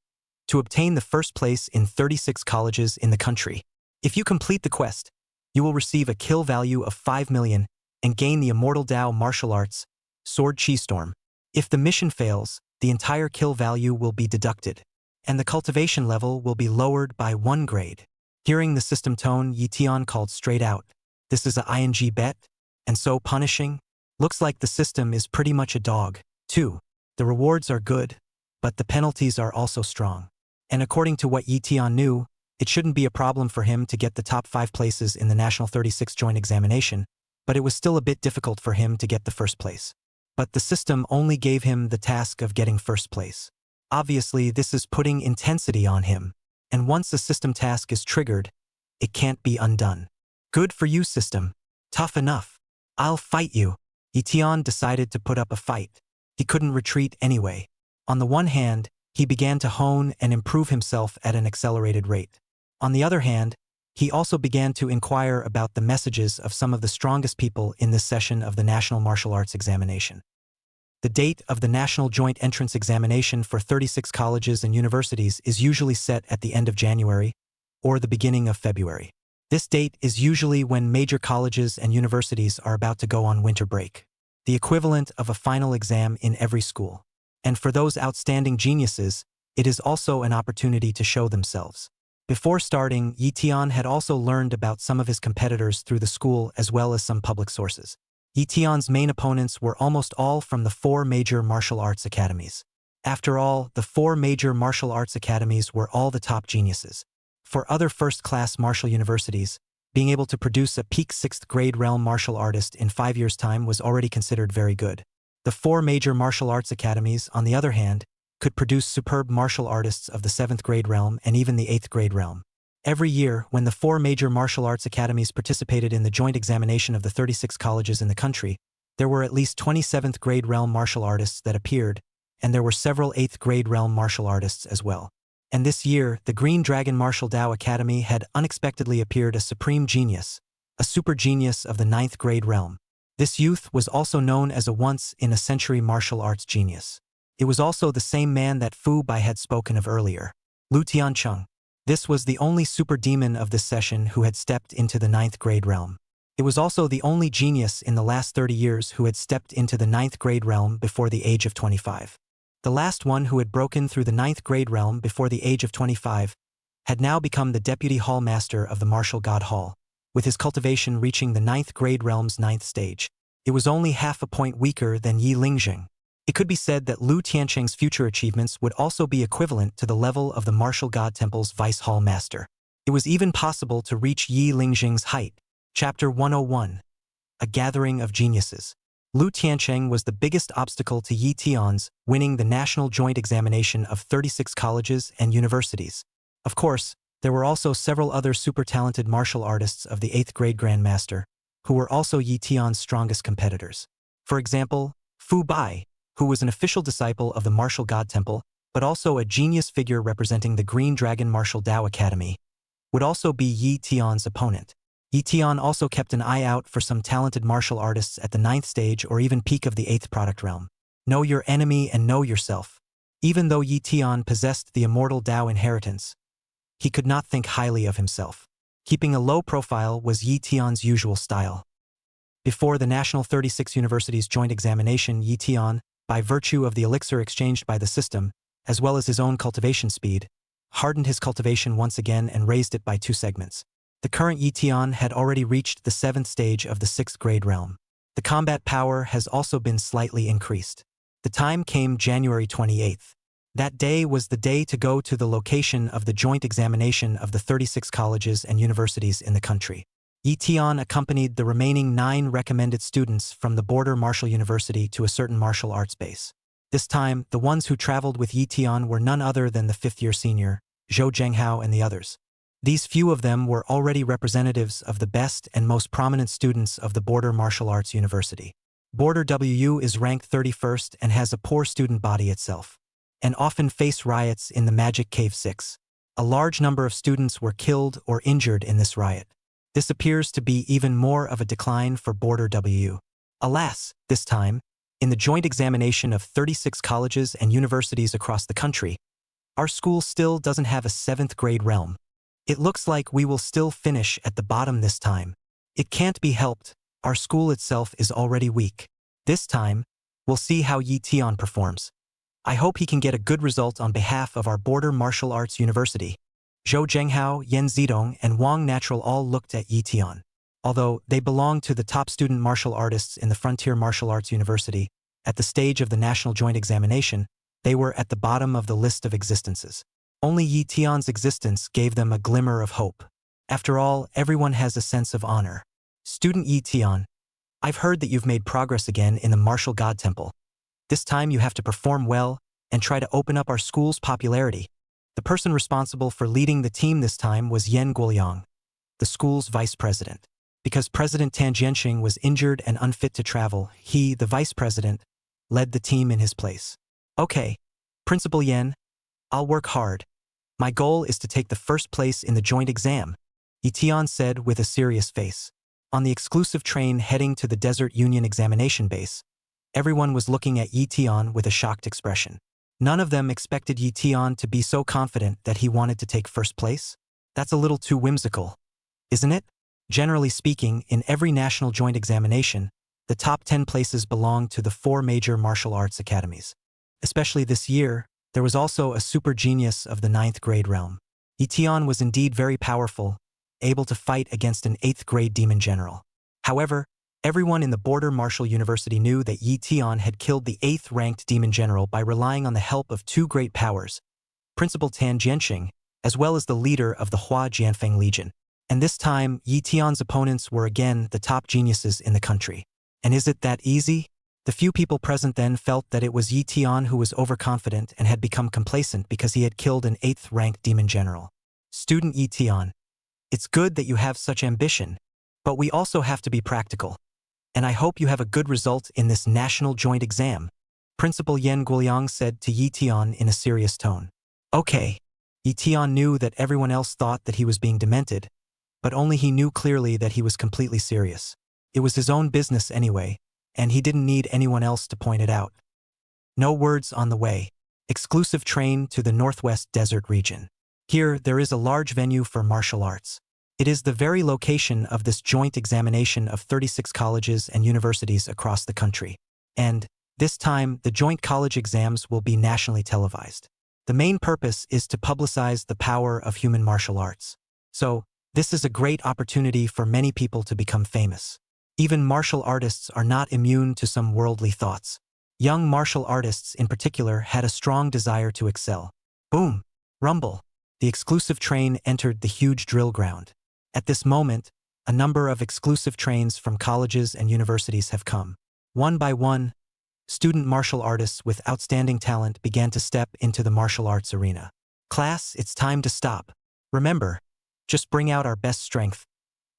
to obtain the first place in 36 colleges in the country. If you complete the quest, you will receive a kill value of 5 million and gain the Immortal Dao Martial Arts, Sword Chi Storm. If the mission fails, the entire kill value will be deducted, and the cultivation level will be lowered by 1 grade. Hearing the system tone, Lu Tian called straight out, "This is a ing bet? And so punishing? Looks like the system is pretty much a dog, too. The rewards are good, but the penalties are also strong." And according to what Lu Tian knew, it shouldn't be a problem for him to get the top 5 places in the National 36 Joint Examination, but it was still a bit difficult for him to get the first place. But the system only gave him the task of getting first place. Obviously, this is putting intensity on him, and once a system task is triggered, it can't be undone. Good for you, system. Tough enough. I'll fight you. Lu Tian decided to put up a fight. He couldn't retreat anyway. On the one hand, he began to hone and improve himself at an accelerated rate. On the other hand, he also began to inquire about the messages of some of the strongest people in this session of the National Martial Arts Examination. The date of the National Joint Entrance Examination for 36 colleges and universities is usually set at the end of January or the beginning of February. This date is usually when major colleges and universities are about to go on winter break, the equivalent of a final exam in every school. And for those outstanding geniuses, it is also an opportunity to show themselves. Before starting, Lu Tian had also learned about some of his competitors through the school as well as some public sources. Lu Tian's main opponents were almost all from the 4 major martial arts academies. After all, the 4 major martial arts academies were all the top geniuses. For other first-class martial universities, being able to produce a peak 6th grade realm martial artist in 5 years' time was already considered very good. The 4 major martial arts academies, on the other hand, could produce superb martial artists of the 7th grade realm and even the 8th grade realm. Every year, when the 4 major martial arts academies participated in the joint examination of the 36 colleges in the country, there were at least 27th grade realm martial artists that appeared, and there were several 8th grade realm martial artists as well. And this year, the Green Dragon Martial Dao Academy had unexpectedly appeared a supreme genius, a super genius of the 9th grade realm. This youth was also known as a once-in-a-century martial arts genius. It was also the same man that Fu Bai had spoken of earlier, Lu Tian. This was the only super demon of this session who had stepped into the 9th grade realm. It was also the only genius in the last 30 years who had stepped into the 9th grade realm before the age of 25. The last one who had broken through the 9th grade realm before the age of 25 had now become the deputy hall master of the martial god hall, with his cultivation reaching the 9th grade realm's 9th stage. It was only half a point weaker than Yi Lingjing. It could be said that Lu Tiancheng's future achievements would also be equivalent to the level of the martial god temple's vice hall master. It was even possible to reach Yi Lingjing's height. Chapter 101. A Gathering of Geniuses. Lu Tiancheng was the biggest obstacle to Yi Tian's winning the national joint examination of 36 colleges and universities. Of course, there were also several other super talented martial artists of the 8th grade grandmaster, who were also Yi Tian's strongest competitors. For example, Fu Bai, who was an official disciple of the martial god temple, but also a genius figure representing the Green Dragon Martial Dao Academy, would also be Yi Tian's opponent. Yi Tian also kept an eye out for some talented martial artists at the 9th stage or even peak of the 8th product realm. Know your enemy and know yourself. Even though Yi Tian possessed the immortal Dao inheritance, he could not think highly of himself. Keeping a low profile was Yi Tian's usual style. Before the National 36 Universities joint examination, Yi Tian, by virtue of the elixir exchanged by the system, as well as his own cultivation speed, hardened his cultivation once again and raised it by 2 segments. The current Yi Tian had already reached the 7th stage of the 6th grade realm. The combat power has also been slightly increased. The time came January 28th. That day was the day to go to the location of the joint examination of the 36 colleges and universities in the country. Yi Tian accompanied the remaining 9 recommended students from the border martial university to a certain martial arts base. This time, the ones who traveled with Yi Tian were none other than the 5th-year senior, Zhou Zhenghao, and the others. These few of them were already representatives of the best and most prominent students of the Border Martial Arts University. Border WU is ranked 31st and has a poor student body itself, and often face riots in the Magic Cave 6. A large number of students were killed or injured in this riot. This appears to be even more of a decline for Border WU. Alas, this time, in the joint examination of 36 colleges and universities across the country, our school still doesn't have a 7th grade realm. It looks like we will still finish at the bottom this time. It can't be helped, our school itself is already weak. This time, we'll see how Yi Tian performs. I hope he can get a good result on behalf of our Border Martial Arts University. Zhou Zhenghao, Yan Zidong, and Wang Natural all looked at Yi Tian. Although they belonged to the top student martial artists in the Frontier Martial Arts University, at the stage of the national joint examination, they were at the bottom of the list of existences. Only Yi Tian's existence gave them a glimmer of hope. After all, everyone has a sense of honor. Student Yi Tian, I've heard that you've made progress again in the Martial God Temple. This time you have to perform well and try to open up our school's popularity. The person responsible for leading the team this time was Yan Guoliang, the school's vice president. Because President Tan Jianxing was injured and unfit to travel, he, the vice president, led the team in his place. Okay, Principal Yan, I'll work hard. My goal is to take the first place in the joint exam, Yi Tian said with a serious face. On the exclusive train heading to the Desert Union examination base, everyone was looking at Yi Tian with a shocked expression. None of them expected Yi Tian to be so confident that he wanted to take first place. That's a little too whimsical, isn't it? Generally speaking, in every national joint examination, the top 10 places belong to the 4 major martial arts academies. Especially this year, there was also a super genius of the 9th grade realm. Yi Tian was indeed very powerful, able to fight against an 8th grade demon general. However, everyone in the Border Martial University knew that Yi Tian had killed the 8th ranked demon general by relying on the help of 2 great powers, Principal Tan Jianxing, as well as the leader of the Hua Jianfeng Legion. And this time, Yi Tian's opponents were again the top geniuses in the country. And is it that easy? The few people present then felt that it was Yi Tian who was overconfident and had become complacent because he had killed an 8th-ranked demon general. Student Yi Tian, it's good that you have such ambition, but we also have to be practical. And I hope you have a good result in this national joint exam, Principal Yan Guoliang said to Yi Tian in a serious tone. Okay. Yi Tian knew that everyone else thought that he was being demented, but only he knew clearly that he was completely serious. It was his own business anyway, and he didn't need anyone else to point it out. No words on the way. Exclusive train to the Northwest Desert region. Here, there is a large venue for martial arts. It is the very location of this joint examination of 36 colleges and universities across the country. And, this time, the joint college exams will be nationally televised. The main purpose is to publicize the power of human martial arts. So, this is a great opportunity for many people to become famous. Even martial artists are not immune to some worldly thoughts. Young martial artists in particular had a strong desire to excel. Boom! Rumble! The exclusive train entered the huge drill ground. At this moment, a number of exclusive trains from colleges and universities have come. One by one, student martial artists with outstanding talent began to step into the martial arts arena. Class, it's time to stop. Remember, just bring out our best strength.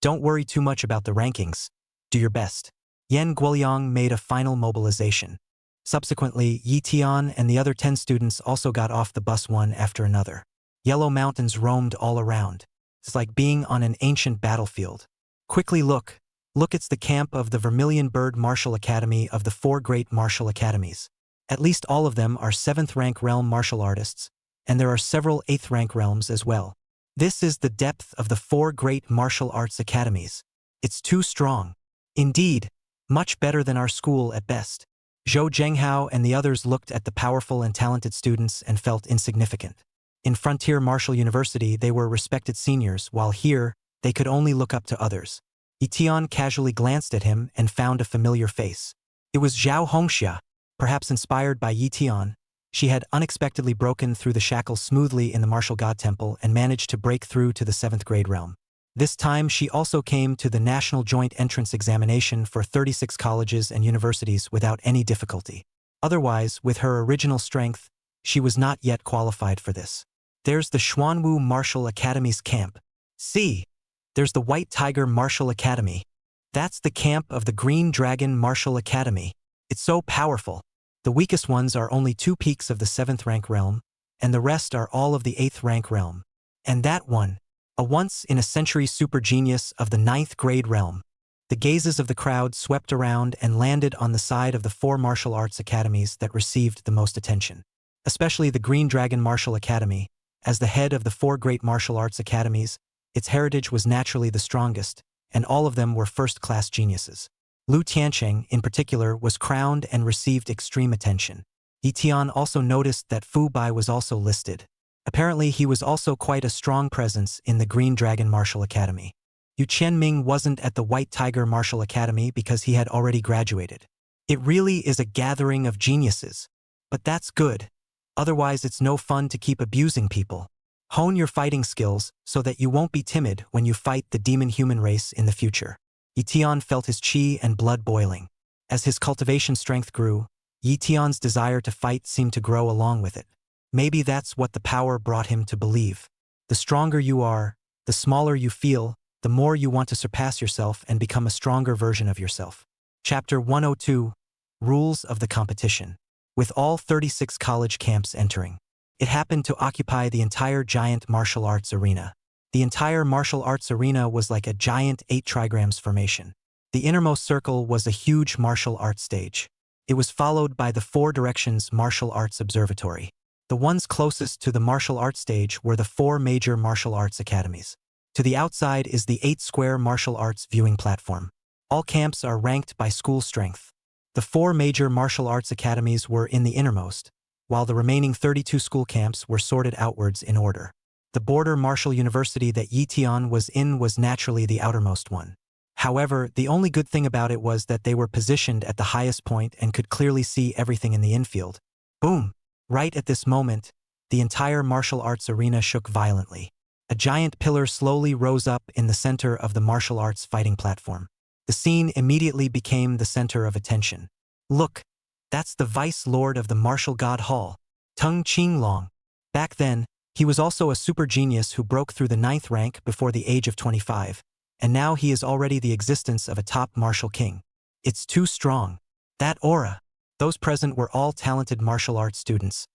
Don't worry too much about the rankings. Do your best. Yan Guoliang made a final mobilization. Subsequently, Lu Tian and the other 10 students also got off the bus one after another. Yellow mountains roamed all around. It's like being on an ancient battlefield. Quickly look. Look, it's the camp of the Vermilion Bird Martial Academy of the 4 great martial academies. At least all of them are 7th rank realm martial artists, and there are several 8th rank realms as well. This is the depth of the 4 great martial arts academies. It's too strong. Indeed, much better than our school at best. Zhou Zhenghao and the others looked at the powerful and talented students and felt insignificant. In Frontier Martial University, they were respected seniors, while here, they could only look up to others. Lu Tian casually glanced at him and found a familiar face. It was Zhao Hongxia. Perhaps inspired by Lu Tian, she had unexpectedly broken through the shackles smoothly in the Martial God Temple and managed to break through to the 7th grade realm. This time, she also came to the National Joint Entrance Examination for 36 colleges and universities without any difficulty. Otherwise, with her original strength, she was not yet qualified for this. There's the Xuanwu Martial Academy's camp. See, there's the White Tiger Martial Academy. That's the camp of the Green Dragon Martial Academy. It's so powerful. The weakest ones are only 2 peaks of the 7th rank realm, and the rest are all of the 8th rank realm. And that one, a once-in-a-century super genius of the 9th grade realm. The gazes of the crowd swept around and landed on the side of the 4 martial arts academies that received the most attention. Especially the Green Dragon Martial Academy. As the head of the 4 great martial arts academies, its heritage was naturally the strongest, and all of them were first-class geniuses. Lu Tiancheng, in particular, was crowned and received extreme attention. Lu Tian also noticed that Fu Bai was also listed. Apparently, he was also quite a strong presence in the Green Dragon Martial Academy. Yu Qianming wasn't at the White Tiger Martial Academy because he had already graduated. It really is a gathering of geniuses. But that's good. Otherwise, it's no fun to keep abusing people. Hone your fighting skills so that you won't be timid when you fight the demon-human race in the future. Lu Tian felt his qi and blood boiling. As his cultivation strength grew, Lu Tian's desire to fight seemed to grow along with it. Maybe that's what the power brought him to believe. The stronger you are, the smaller you feel, the more you want to surpass yourself and become a stronger version of yourself. Chapter 102, Rules of the Competition. With all 36 college camps entering, it happened to occupy the entire giant martial arts arena. The entire martial arts arena was like a giant 8 trigrams formation. The innermost circle was a huge martial arts stage. It was followed by the 4 directions martial arts observatory. The ones closest to the martial arts stage were the 4 major martial arts academies. To the outside is the 8-square martial arts viewing platform. All camps are ranked by school strength. The 4 major martial arts academies were in the innermost, while the remaining 32 school camps were sorted outwards in order. The border martial university that Lu Tian was in was naturally the outermost one. However, the only good thing about it was that they were positioned at the highest point and could clearly see everything in the infield. Boom! Right at this moment, the entire martial arts arena shook violently. A giant pillar slowly rose up in the center of the martial arts fighting platform. The scene immediately became the center of attention. Look, that's the Vice Lord of the Martial God Hall, Tung Qinglong. Back then, he was also a super genius who broke through the 9th rank before the age of 25, and now he is already the existence of a top martial king. It's too strong. That aura. Those present were all talented martial arts students,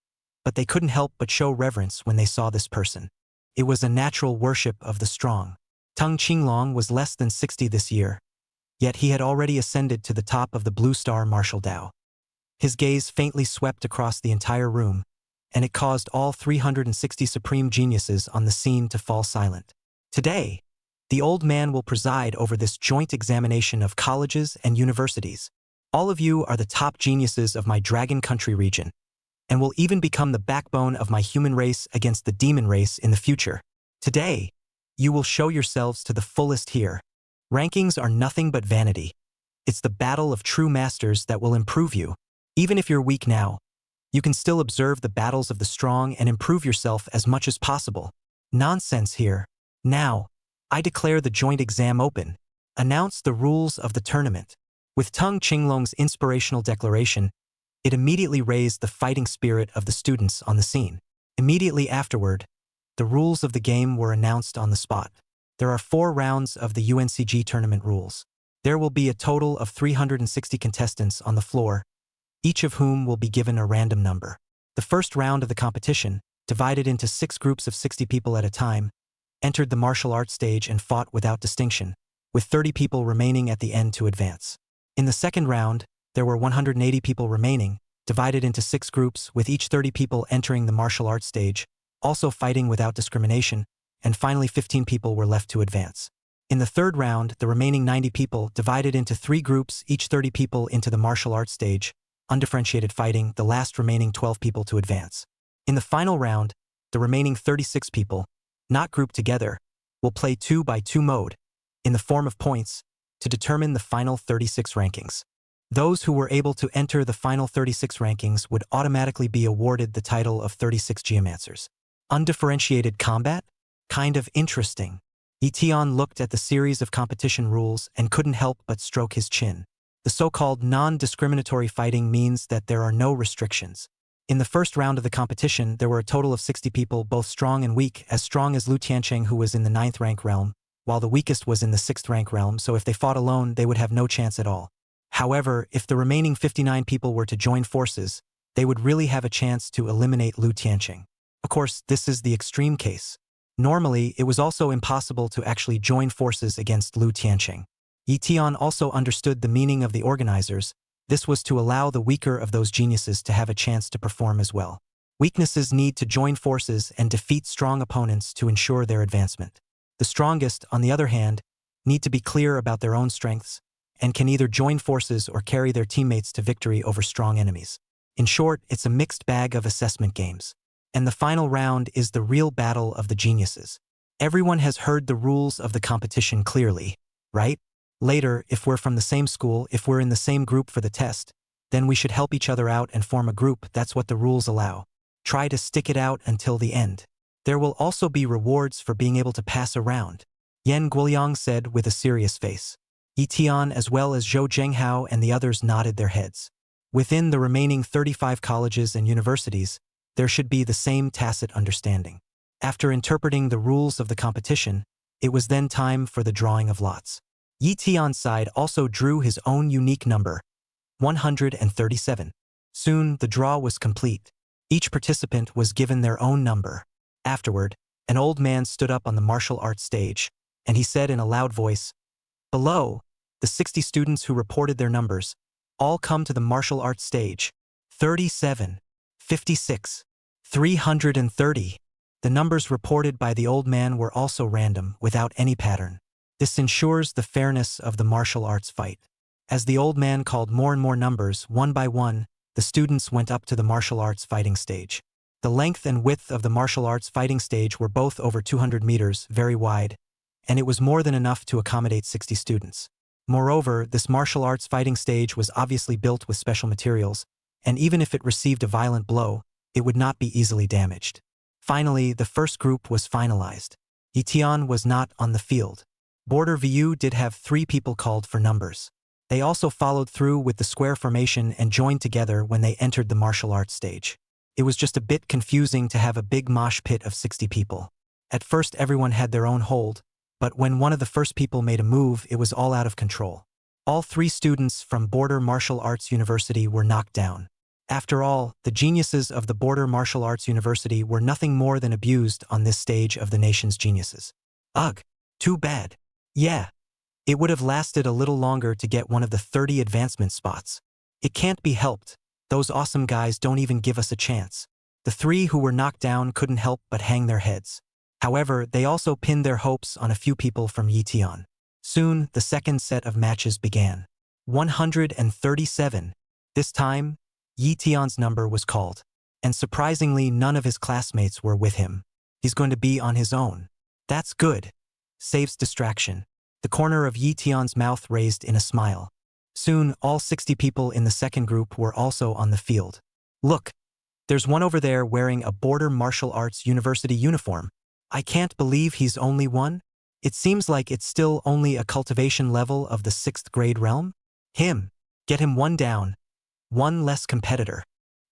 but they couldn't help but show reverence when they saw this person. It was a natural worship of the strong. Tung Qinglong was less than 60 this year, yet he had already ascended to the top of the Blue Star Martial Dao. His gaze faintly swept across the entire room, and it caused all 360 supreme geniuses on the scene to fall silent. Today, the old man will preside over this joint examination of colleges and universities. All of you are the top geniuses of my Dragon Country region, and will even become the backbone of my human race against the demon race in the future. Today, you will show yourselves to the fullest here. Rankings are nothing but vanity. It's the battle of true masters that will improve you. Even if you're weak now, you can still observe the battles of the strong and improve yourself as much as possible. Nonsense here. Now, I declare the joint exam open. Announce the rules of the tournament. With Tung Qinglong's inspirational declaration, it immediately raised the fighting spirit of the students on the scene. Immediately afterward, the rules of the game were announced on the spot. There are 4 rounds of the UNCG tournament rules. There will be a total of 360 contestants on the floor, each of whom will be given a random number. The first round of the competition, divided into 6 groups of 60 people at a time, entered the martial arts stage and fought without distinction, with 30 people remaining at the end to advance. In the second round, there were 180 people remaining, divided into 6 groups with each 30 people entering the martial arts stage, also fighting without discrimination, and finally 15 people were left to advance. In the third round, the remaining 90 people divided into 3 groups, each 30 people into the martial arts stage, undifferentiated fighting, the last remaining 12 people to advance. In the final round, the remaining 36 people, not grouped together, will play 2-by-2 mode, in the form of points, to determine the final 36 rankings. Those who were able to enter the final 36 rankings would automatically be awarded the title of 36 Geomancers. Undifferentiated combat? Kind of interesting. Lu Tian looked at the series of competition rules and couldn't help but stroke his chin. The so-called non-discriminatory fighting means that there are no restrictions. In the first round of the competition, there were a total of 60 people, both strong and weak, as strong as Lu Tiancheng, who was in the 9th rank realm, while the weakest was in the 6th rank realm, so if they fought alone, they would have no chance at all. However, if the remaining 59 people were to join forces, they would really have a chance to eliminate Lu Tiancheng. Of course, this is the extreme case. Normally, it was also impossible to actually join forces against Lu Tiancheng. Lu Tian also understood the meaning of the organizers. This was to allow the weaker of those geniuses to have a chance to perform as well. Weaknesses need to join forces and defeat strong opponents to ensure their advancement. The strongest, on the other hand, need to be clear about their own strengths and can either join forces or carry their teammates to victory over strong enemies. In short, it's a mixed bag of assessment games. And the final round is the real battle of the geniuses. Everyone has heard the rules of the competition clearly, right? Later, if we're from the same school, if we're in the same group for the test, then we should help each other out and form a group. That's what the rules allow. Try to stick it out until the end. There will also be rewards for being able to pass a round, Yan Guoliang said with a serious face. Lu Tian as well as Zhou Zhenghao and the others nodded their heads. Within the remaining 35 colleges and universities, there should be the same tacit understanding. After interpreting the rules of the competition, it was then time for the drawing of lots. Lu Tian's side also drew his own unique number, 137. Soon, the draw was complete. Each participant was given their own number. Afterward, an old man stood up on the martial arts stage, and he said in a loud voice, "Below, the 60 students who reported their numbers, all come to the martial arts stage. 37, 56, 330. The numbers reported by the old man were also random, without any pattern. This ensures the fairness of the martial arts fight. As the old man called more and more numbers, one by one, the students went up to the martial arts fighting stage. The length and width of the martial arts fighting stage were both over 200 meters, very wide, and it was more than enough to accommodate 60 students. Moreover, this martial arts fighting stage was obviously built with special materials, and even if it received a violent blow, it would not be easily damaged. Finally, the first group was finalized. Lu Tian was not on the field. Border VU did have 3 people called for numbers. They also followed through with the square formation and joined together when they entered the martial arts stage. It was just a bit confusing to have a big mosh pit of 60 people. At first everyone had their own hold, but when one of the first people made a move, it was all out of control. All 3 students from Border Martial Arts University were knocked down. After all, the geniuses of the Border Martial Arts University were nothing more than abused on this stage of the nation's geniuses. Ugh, too bad. Yeah. It would have lasted a little longer to get one of the 30 advancement spots. It can't be helped. Those awesome guys don't even give us a chance. The three who were knocked down couldn't help but hang their heads. However, they also pinned their hopes on a few people from Lu Tian. Soon, the second set of matches began. 137. This time, Lu Tian's number was called. And surprisingly, none of his classmates were with him. He's going to be on his own. That's good. Saves distraction. The corner of Lu Tian's mouth raised in a smile. Soon, all 60 people in the second group were also on the field. Look, there's one over there wearing a Border Martial Arts University uniform. I can't believe he's only one. It seems like it's still only a cultivation level of the 6th grade realm. Him. Get him one down. One less competitor.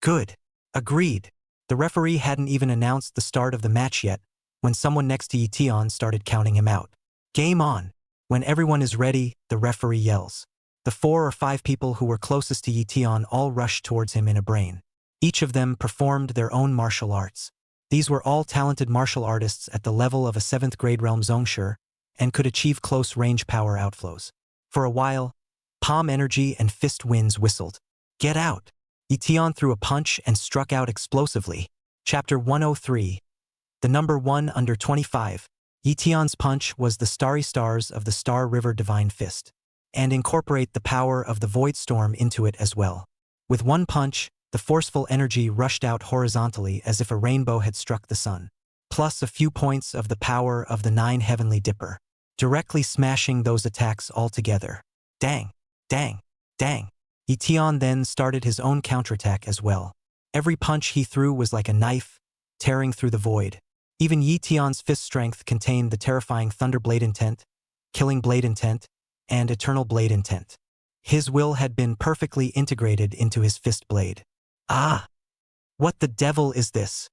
Good. Agreed. The referee hadn't even announced the start of the match yet, when someone next to Lu Tian started counting him out. Game on. When everyone is ready, the referee yells. The 4 or 5 people who were closest to Lu Tian all rushed towards him in a brain. Each of them performed their own martial arts. These were all talented martial artists at the level of a 7th grade realm zongsure and could achieve close-range power outflows. For a while, palm energy and fist winds whistled. Get out! Lu Tian threw a punch and struck out explosively. Chapter 103. The number 1 under 25. Lu Tian's punch was the starry stars of the Star River Divine Fist, and incorporate the power of the Void Storm into it as well. With one punch, the forceful energy rushed out horizontally as if a rainbow had struck the sun, plus a few points of the power of the 9 Heavenly Dipper, directly smashing those attacks all together. Dang, dang, dang. Lu Tian then started his own counterattack as well. Every punch he threw was like a knife, tearing through the void. Even Lu Tian's fist strength contained the terrifying Thunder Blade intent, Killing Blade intent, and Eternal Blade intent. His will had been perfectly integrated into his fist blade. Ah! What the devil is this?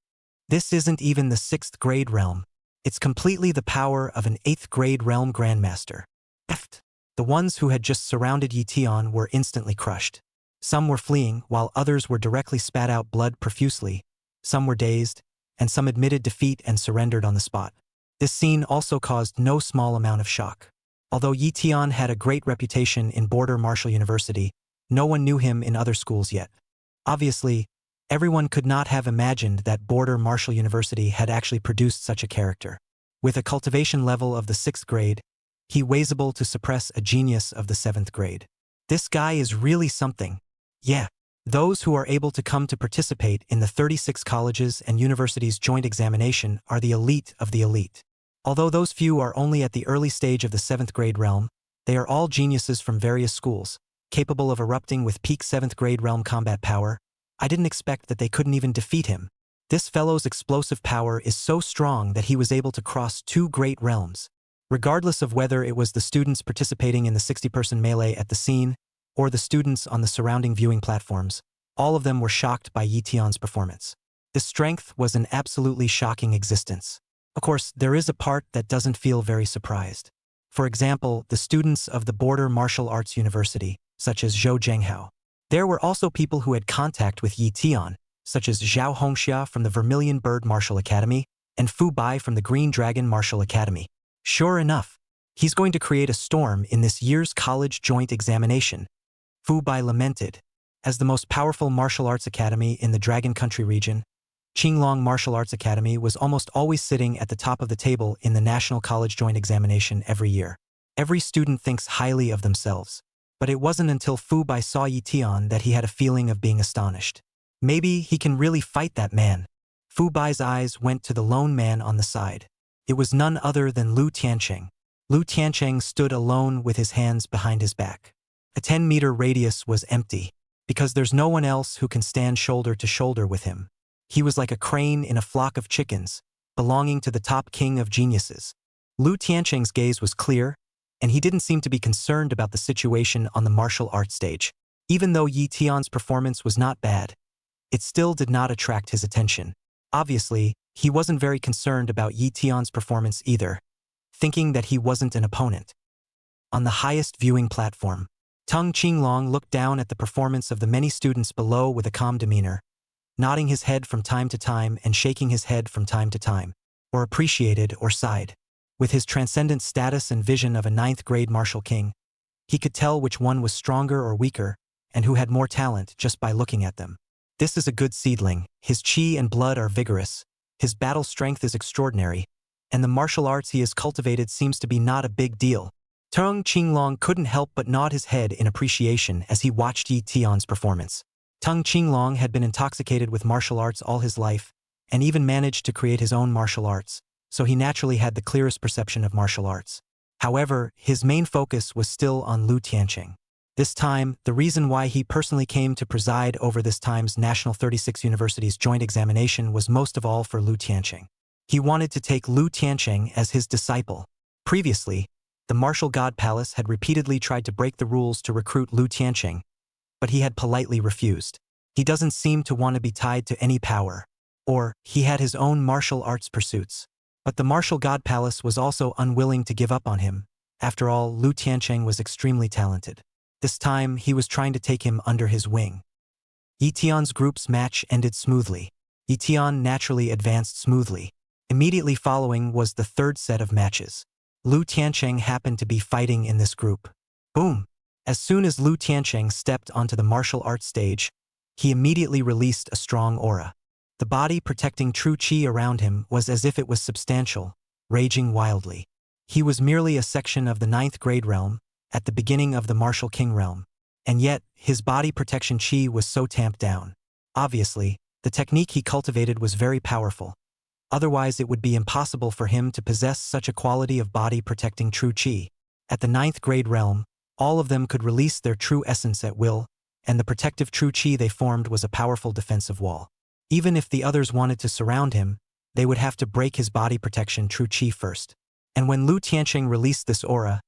This isn't even the 6th grade realm. It's completely the power of an 8th grade realm grandmaster. Eft. The ones who had just surrounded Lu Tian were instantly crushed. Some were fleeing, while others were directly spat out blood profusely. Some were dazed, and some admitted defeat and surrendered on the spot. This scene also caused no small amount of shock. Although Lu Tian had a great reputation in Border Martial University, no one knew him in other schools yet. Obviously, everyone could not have imagined that Border Martial University had actually produced such a character. With a cultivation level of the 6th grade, he was able to suppress a genius of the 7th grade. This guy is really something. Yeah. Those who are able to come to participate in the 36 colleges and universities joint examination are the elite of the elite. Although those few are only at the early stage of the 7th grade realm, they are all geniuses from various schools, capable of erupting with peak 7th grade realm combat power. I didn't expect that they couldn't even defeat him. This fellow's explosive power is so strong that he was able to cross 2 great realms. Regardless of whether it was the students participating in the 60-person melee at the scene, or the students on the surrounding viewing platforms, all of them were shocked by Lu Tian's performance. The strength was an absolutely shocking existence. Of course, there is a part that doesn't feel very surprised. For example, the students of the Border Martial Arts University, such as Zhou Zhenghao. There were also people who had contact with Lu Tian, such as Zhao Hongxia from the Vermilion Bird Martial Academy, and Fu Bai from the Green Dragon Martial Academy. Sure enough, he's going to create a storm in this year's college joint examination. Fu Bai lamented. As the most powerful martial arts academy in the Dragon Country region, Qinglong Martial Arts Academy was almost always sitting at the top of the table in the National College Joint Examination every year. Every student thinks highly of themselves. But it wasn't until Fu Bai saw Lu Tian that he had a feeling of being astonished. Maybe he can really fight that man. Fu Bai's eyes went to the lone man on the side. It was none other than Lu Tiancheng. Lu Tiancheng stood alone with his hands behind his back. A 10-meter radius was empty, because there's no one else who can stand shoulder to shoulder with him. He was like a crane in a flock of chickens, belonging to the top king of geniuses. Lu Tiancheng's gaze was clear, and he didn't seem to be concerned about the situation on the martial arts stage. Even though Lu Tian's performance was not bad, it still did not attract his attention. Obviously, he wasn't very concerned about Lu Tian's performance either, thinking that he wasn't an opponent. On the highest viewing platform, Tung Qinglong looked down at the performance of the many students below with a calm demeanor, nodding his head from time to time and shaking his head from time to time, or appreciated or sighed. With his transcendent status and vision of a 9th grade martial king, he could tell which one was stronger or weaker, and who had more talent just by looking at them. This is a good seedling, his chi and blood are vigorous, his battle strength is extraordinary, and the martial arts he has cultivated seems to be not a big deal. Tung Qinglong couldn't help but nod his head in appreciation as he watched Yi Tian's performance. Tung Qinglong had been intoxicated with martial arts all his life, and even managed to create his own martial arts, so he naturally had the clearest perception of martial arts. However, his main focus was still on Lu Tian. This time, the reason why he personally came to preside over this time's National 36 University's joint examination was most of all for Lu Tian. He wanted to take Lu Tian as his disciple. Previously, the Martial God Palace had repeatedly tried to break the rules to recruit Lu Tian, but he had politely refused. He doesn't seem to want to be tied to any power. Or, he had his own martial arts pursuits. But the Martial God Palace was also unwilling to give up on him. After all, Lu Tian was extremely talented. This time, he was trying to take him under his wing. Yi Tian's group's match ended smoothly. Yi Tian naturally advanced smoothly. Immediately following was the third set of matches. Lu Tian happened to be fighting in this group. Boom! As soon as Lu Tian stepped onto the martial arts stage, he immediately released a strong aura. The body protecting true chi around him was as if it was substantial, raging wildly. He was merely a section of the 9th grade realm, at the beginning of the martial king realm, and yet, his body protection chi was so tamped down. Obviously, the technique he cultivated was very powerful. Otherwise it would be impossible for him to possess such a quality of body protecting true chi. At the 9th grade realm, all of them could release their true essence at will, and the protective true chi they formed was a powerful defensive wall. Even if the others wanted to surround him, they would have to break his body protection true chi first. And when Lu Tian released this aura,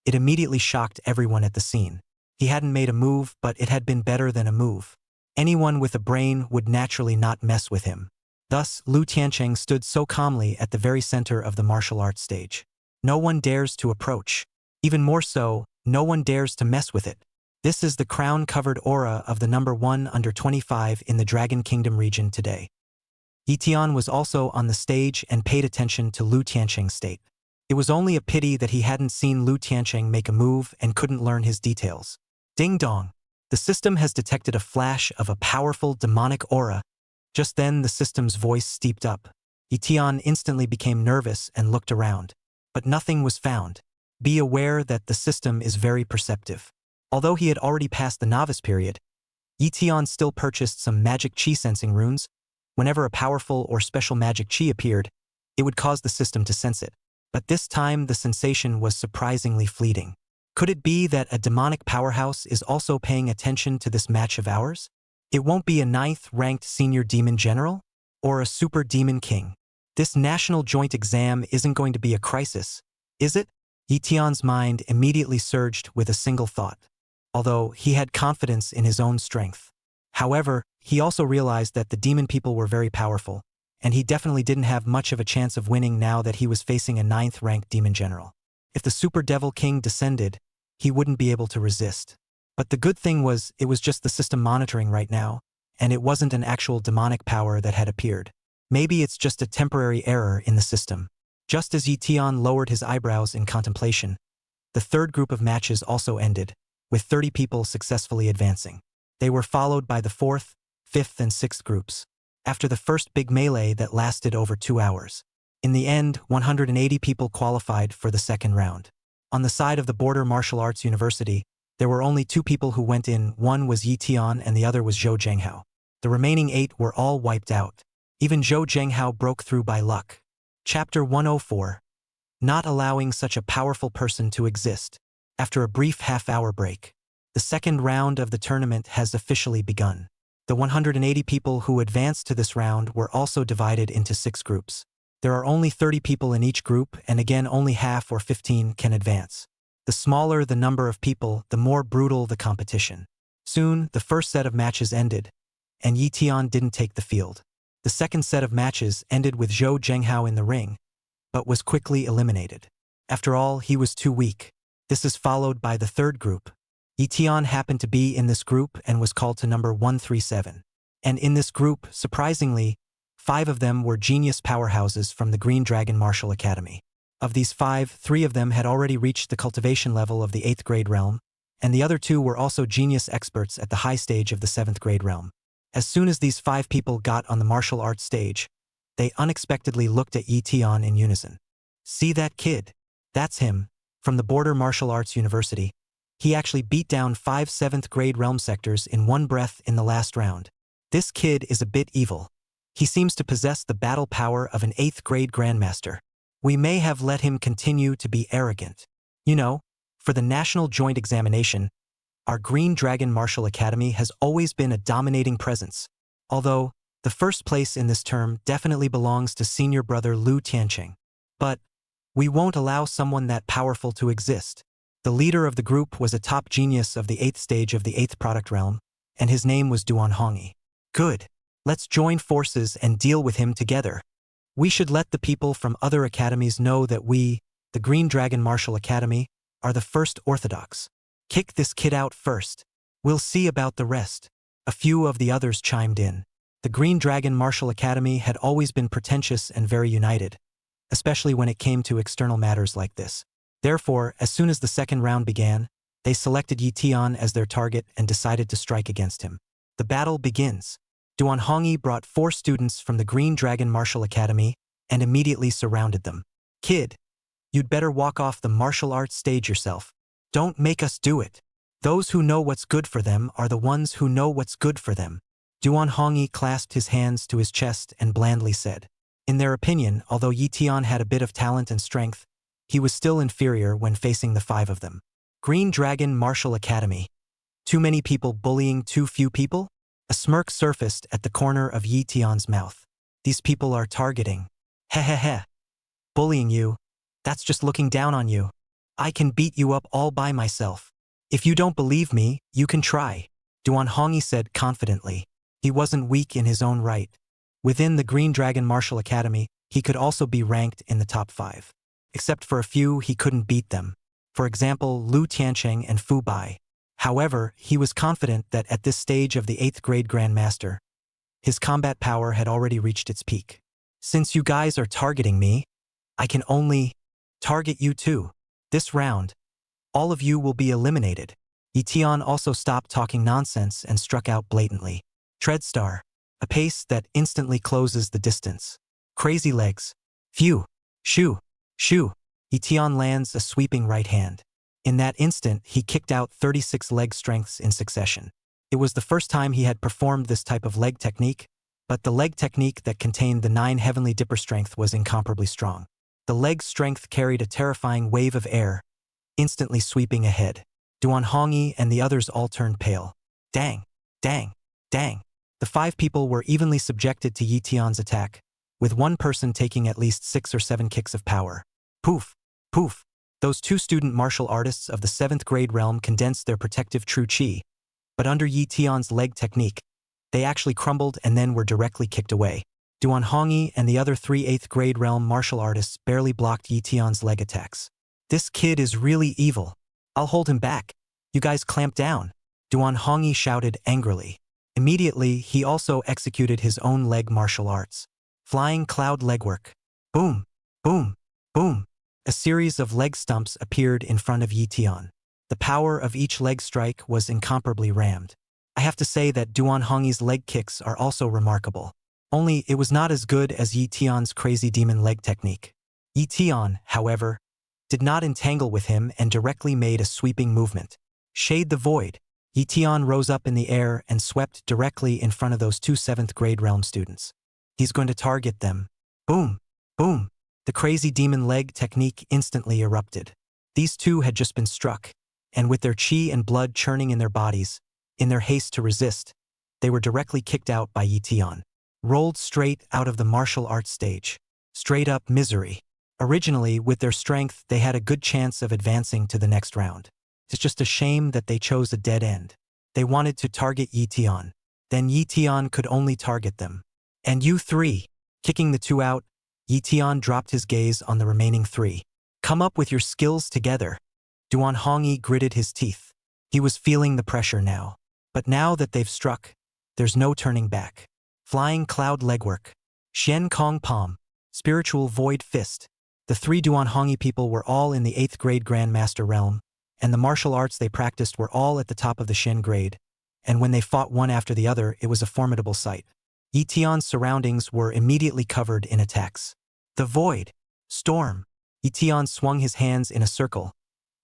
it immediately shocked everyone at the scene. He hadn't made a move, but it had been better than a move. Anyone with a brain would naturally not mess with him. Thus, Lu Tian stood so calmly at the very center of the martial arts stage. No one dares to approach. Even more so, no one dares to mess with it. This is the crown-covered aura of the number 1 under 25 in the Dragon Kingdom region today. Yi Tian was also on the stage and paid attention to Lu Tian's state. It was only a pity that he hadn't seen Lu Tian make a move and couldn't learn his details. Ding dong! The system has detected a flash of a powerful demonic aura. Just then the system's voice steeped up. Yi Tian instantly became nervous and looked around. But nothing was found. Be aware that the system is very perceptive. Although he had already passed the novice period, Yi Tian still purchased some magic chi sensing runes. Whenever a powerful or special magic chi appeared, it would cause the system to sense it. But this time the sensation was surprisingly fleeting. Could it be that a demonic powerhouse is also paying attention to this match of ours? It won't be a 9th-ranked senior demon general? Or a super demon king? This national joint exam isn't going to be a crisis, is it? Yi Tian's mind immediately surged with a single thought. Although he had confidence in his own strength. However, he also realized that the demon people were very powerful, and he definitely didn't have much of a chance of winning now that he was facing a 9th-ranked demon general. If the Super Devil King descended, he wouldn't be able to resist. But the good thing was, it was just the system monitoring right now, and it wasn't an actual demonic power that had appeared. Maybe it's just a temporary error in the system. Just as Yi Tian lowered his eyebrows in contemplation, the third group of matches also ended, with 30 people successfully advancing. They were followed by the 4th, 5th, and 6th groups. After the first big melee that lasted over 2 hours. In the end, 180 people qualified for the second round. On the side of the Border Martial Arts University, there were only 2 people who went in. One was Yi Tian and the other was Zhou Zhenghao. The remaining 8 were all wiped out. Even Zhou Zhenghao broke through by luck. Chapter 104. Not allowing such a powerful person to exist. After a brief half-hour break, the second round of the tournament has officially begun. The 180 people who advanced to this round were also divided into 6 groups. There are only 30 people in each group, and again only half or 15 can advance. The smaller the number of people, the more brutal the competition. Soon, the first set of matches ended, and Yi Tian didn't take the field. The second set of matches ended with Zhou Zhenghao in the ring, but was quickly eliminated. After all, he was too weak. This is followed by the third group. Yi Tian happened to be in this group and was called to number 137. And in this group, surprisingly, 5 of them were genius powerhouses from the Green Dragon Martial Academy. Of these 5, 3 of them had already reached the cultivation level of the 8th grade realm, and the other 2 were also genius experts at the high stage of the 7th grade realm. As soon as these 5 people got on the martial arts stage, they unexpectedly looked at Yi Tian in unison. See that kid? That's him, from the Border Martial Arts University. He actually beat down 5 7th grade realm sectors in one breath in the last round. This kid is a bit evil. He seems to possess the battle power of an 8th grade grandmaster. We may have let him continue to be arrogant. You know, for the National Joint Examination, our Green Dragon Martial Academy has always been a dominating presence. Although, the first place in this term definitely belongs to senior brother Lu Tian. But we won't allow someone that powerful to exist. The leader of the group was a top genius of the 8th stage of the 8th product realm, and his name was Duan Hongyi. Good. Let's join forces and deal with him together. We should let the people from other academies know that we, the Green Dragon Martial Academy, are the first orthodox. Kick this kid out first. We'll see about the rest. A few of the others chimed in. The Green Dragon Martial Academy had always been pretentious and very united, especially when it came to external matters like this. Therefore, as soon as the second round began, they selected Yi Tian as their target and decided to strike against him. The battle begins. Duan Hongyi brought 4 students from the Green Dragon Martial Academy and immediately surrounded them. Kid, you'd better walk off the martial arts stage yourself. Don't make us do it. Those who know what's good for them are the ones who know what's good for them. Duan Hongyi clasped his hands to his chest and blandly said. In their opinion, although Yi Tian had a bit of talent and strength, he was still inferior when facing the 5 of them. Green Dragon Martial Academy. Too many people bullying too few people? A smirk surfaced at the corner of Yi Tian's mouth. These people are targeting. Heh. Bullying you? That's just looking down on you. I can beat you up all by myself. If you don't believe me, you can try, Duan Hongyi said confidently. He wasn't weak in his own right. Within the Green Dragon Martial Academy, he could also be ranked in the top 5. Except for a few, he couldn't beat them. For example, Lu Tian and Fu Bai. However, he was confident that at this stage of the 8th grade Grandmaster, his combat power had already reached its peak. Since you guys are targeting me, I can only target you too. This round, all of you will be eliminated. Yi Tian also stopped talking nonsense and struck out blatantly. Treadstar, a pace that instantly closes the distance. Crazy legs. Phew. Shoo. Yi Tian lands a sweeping right hand. In that instant, he kicked out 36 leg strengths in succession. It was the first time he had performed this type of leg technique, but the leg technique that contained the 9 heavenly dipper strength was incomparably strong. The leg strength carried a terrifying wave of air, instantly sweeping ahead. Duan Hongyi and the others all turned pale. Dang. The 5 people were evenly subjected to Yi Tian's attack, with one person taking at least 6 or 7 kicks of power. Poof. Those 2 student martial artists of the 7th grade realm condensed their protective true chi, but under Yi Tian's leg technique, they actually crumbled and then were directly kicked away. Duan Hongyi and the other 3 8th grade realm martial artists barely blocked Yi Tian's leg attacks. This kid is really evil. I'll hold him back. You guys clamp down. Duan Hongyi shouted angrily. Immediately, he also executed his own leg martial arts. Flying cloud legwork. Boom. A series of leg stumps appeared in front of Yi Tian. The power of each leg strike was incomparably rammed. I have to say that Duan Hongyi's leg kicks are also remarkable. Only it was not as good as Yi Tian's crazy demon leg technique. Yi Tian, however, did not entangle with him and directly made a sweeping movement. Shade the void. Yi Tian rose up in the air and swept directly in front of those 2 7th grade realm students. He's going to target them. Boom. The crazy demon leg technique instantly erupted. These 2 had just been struck, and with their chi and blood churning in their bodies, in their haste to resist, they were directly kicked out by Yi Tian. Rolled straight out of the martial arts stage. Straight up misery. Originally, with their strength, they had a good chance of advancing to the next round. It's just a shame that they chose a dead end. They wanted to target Yi Tian. Then Yi Tian could only target them. And you 3. Kicking the 2 out, Yi Tian dropped his gaze on the remaining 3. Come up with your skills together. Duan Hongyi gritted his teeth. He was feeling the pressure now. But now that they've struck, there's no turning back. Flying cloud legwork. Xian Kong Palm. Spiritual void fist. The 3 Duan Hongyi people were all in the 8th grade Grandmaster realm, and the martial arts they practiced were all at the top of the Shin grade, and when they fought one after the other it was a formidable sight. Yi Tian's surroundings were immediately covered in attacks. The void. Storm. Yi Tian swung his hands in a circle,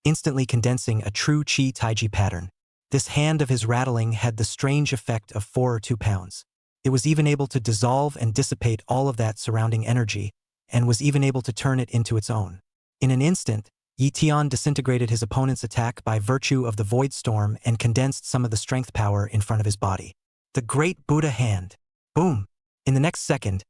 instantly condensing a true Qi Taiji pattern. This hand of his rattling had the strange effect of 4 or 2 pounds. It was even able to dissolve and dissipate all of that surrounding energy, and was even able to turn it into its own. In an instant, Yi Tian disintegrated his opponent's attack by virtue of the void storm and condensed some of the strength power in front of his body. The Great Buddha Hand. Boom! In the next second,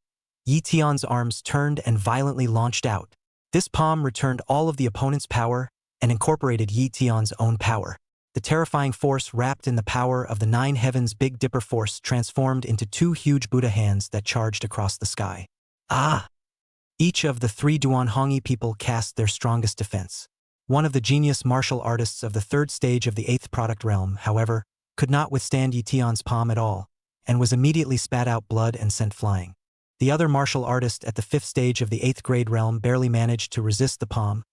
Yi Tian's arms turned and violently launched out. This palm returned all of the opponent's power and incorporated Yi Tian's own power. The terrifying force wrapped in the power of the 9 heavens Big Dipper force transformed into 2 huge Buddha hands that charged across the sky. Ah! Each of the 3 Duanhongyi people cast their strongest defense. One of the genius martial artists of the 3rd stage of the 8th product realm, however, could not withstand Yi Tian's palm at all, and was immediately spat out blood and sent flying. The other martial artist at the 5th stage of the 8th grade realm barely managed to resist the palm,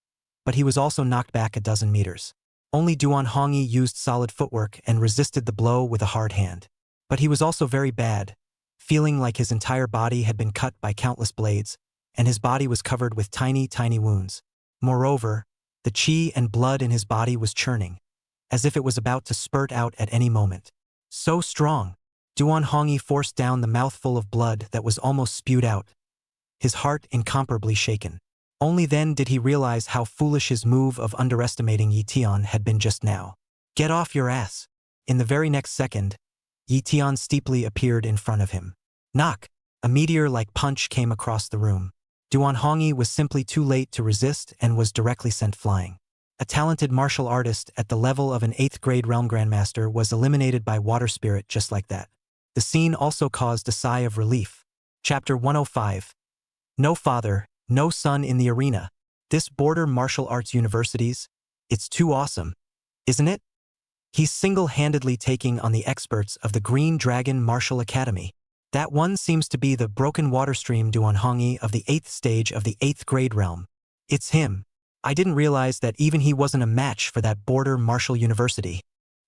but he was also knocked back a dozen meters. Only Duanhongyi used solid footwork and resisted the blow with a hard hand. But he was also very bad, feeling like his entire body had been cut by countless blades, and his body was covered with tiny, tiny wounds. Moreover, the qi and blood in his body was churning, as if it was about to spurt out at any moment. So strong! Duanhongyi forced down the mouthful of blood that was almost spewed out, his heart incomparably shaken. Only then did he realize how foolish his move of underestimating Yi Tian had been just now. Get off your ass! In the very next second, Yi Tian steeply appeared in front of him. Knock! A meteor-like punch came across the room. Duanhongyi was simply too late to resist and was directly sent flying. A talented martial artist at the level of an 8th grade realm grandmaster was eliminated by water spirit just like that. The scene also caused a sigh of relief. Chapter 105. No father, no son in the arena. This border martial arts universities, it's too awesome, isn't it? He's single-handedly taking on the experts of the Green Dragon Martial Academy. That one seems to be the broken water stream Duanhongyi of the 8th stage of the 8th grade realm. It's him. I didn't realize that even he wasn't a match for that border martial university.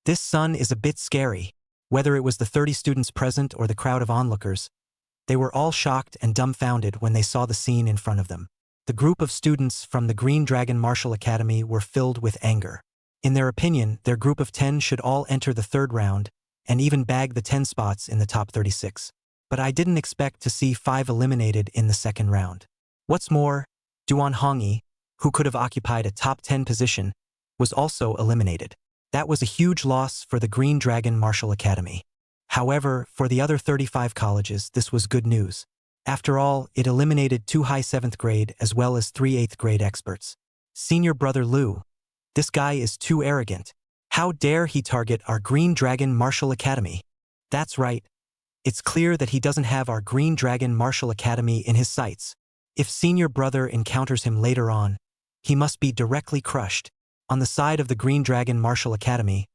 This son is a bit scary. Whether it was the 30 students present or the crowd of onlookers, they were all shocked and dumbfounded when they saw the scene in front of them. The group of students from the Green Dragon Martial Academy were filled with anger. In their opinion, their group of 10 should all enter the 3rd round and even bag the 10 spots in the top 36. But I didn't expect to see 5 eliminated in the 2nd round. What's more, Duanhongyi, who could have occupied a top 10 position, was also eliminated. That was a huge loss for the Green Dragon Martial Academy. However, for the other 35 colleges, this was good news. After all, it eliminated 2 high 7th grade as well as 3 8th grade experts. Senior brother Lu. This guy is too arrogant. How dare he target our Green Dragon Martial Academy? That's right. It's clear that he doesn't have our Green Dragon Martial Academy in his sights. If senior brother encounters him later on, he must be directly crushed. On the side of the Green Dragon Martial Academy,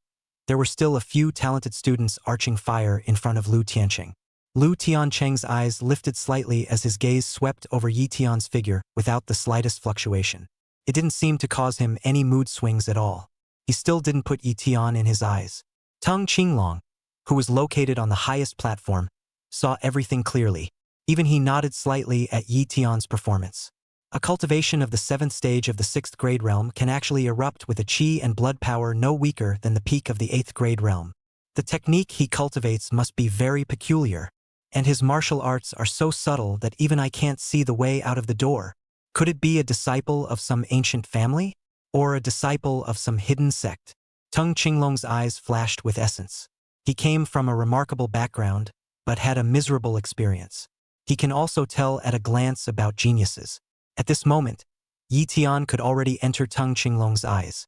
there were still a few talented students arching fire in front of Lu Tiancheng. Lu Tiancheng's eyes lifted slightly as his gaze swept over Yi Tian's figure without the slightest fluctuation. It didn't seem to cause him any mood swings at all. He still didn't put Yi Tian in his eyes. Tung Qinglong, who was located on the highest platform, saw everything clearly. Even he nodded slightly at Yi Tian's performance. A cultivation of the 7th stage of the 6th grade realm can actually erupt with a qi and blood power no weaker than the peak of the 8th grade realm. The technique he cultivates must be very peculiar, and his martial arts are so subtle that even I can't see the way out of the door. Could it be a disciple of some ancient family? Or a disciple of some hidden sect? Tung Qinglong's eyes flashed with essence. He came from a remarkable background, but had a miserable experience. He can also tell at a glance about geniuses. At this moment, Yi Tian could already enter Tung Qinglong's eyes.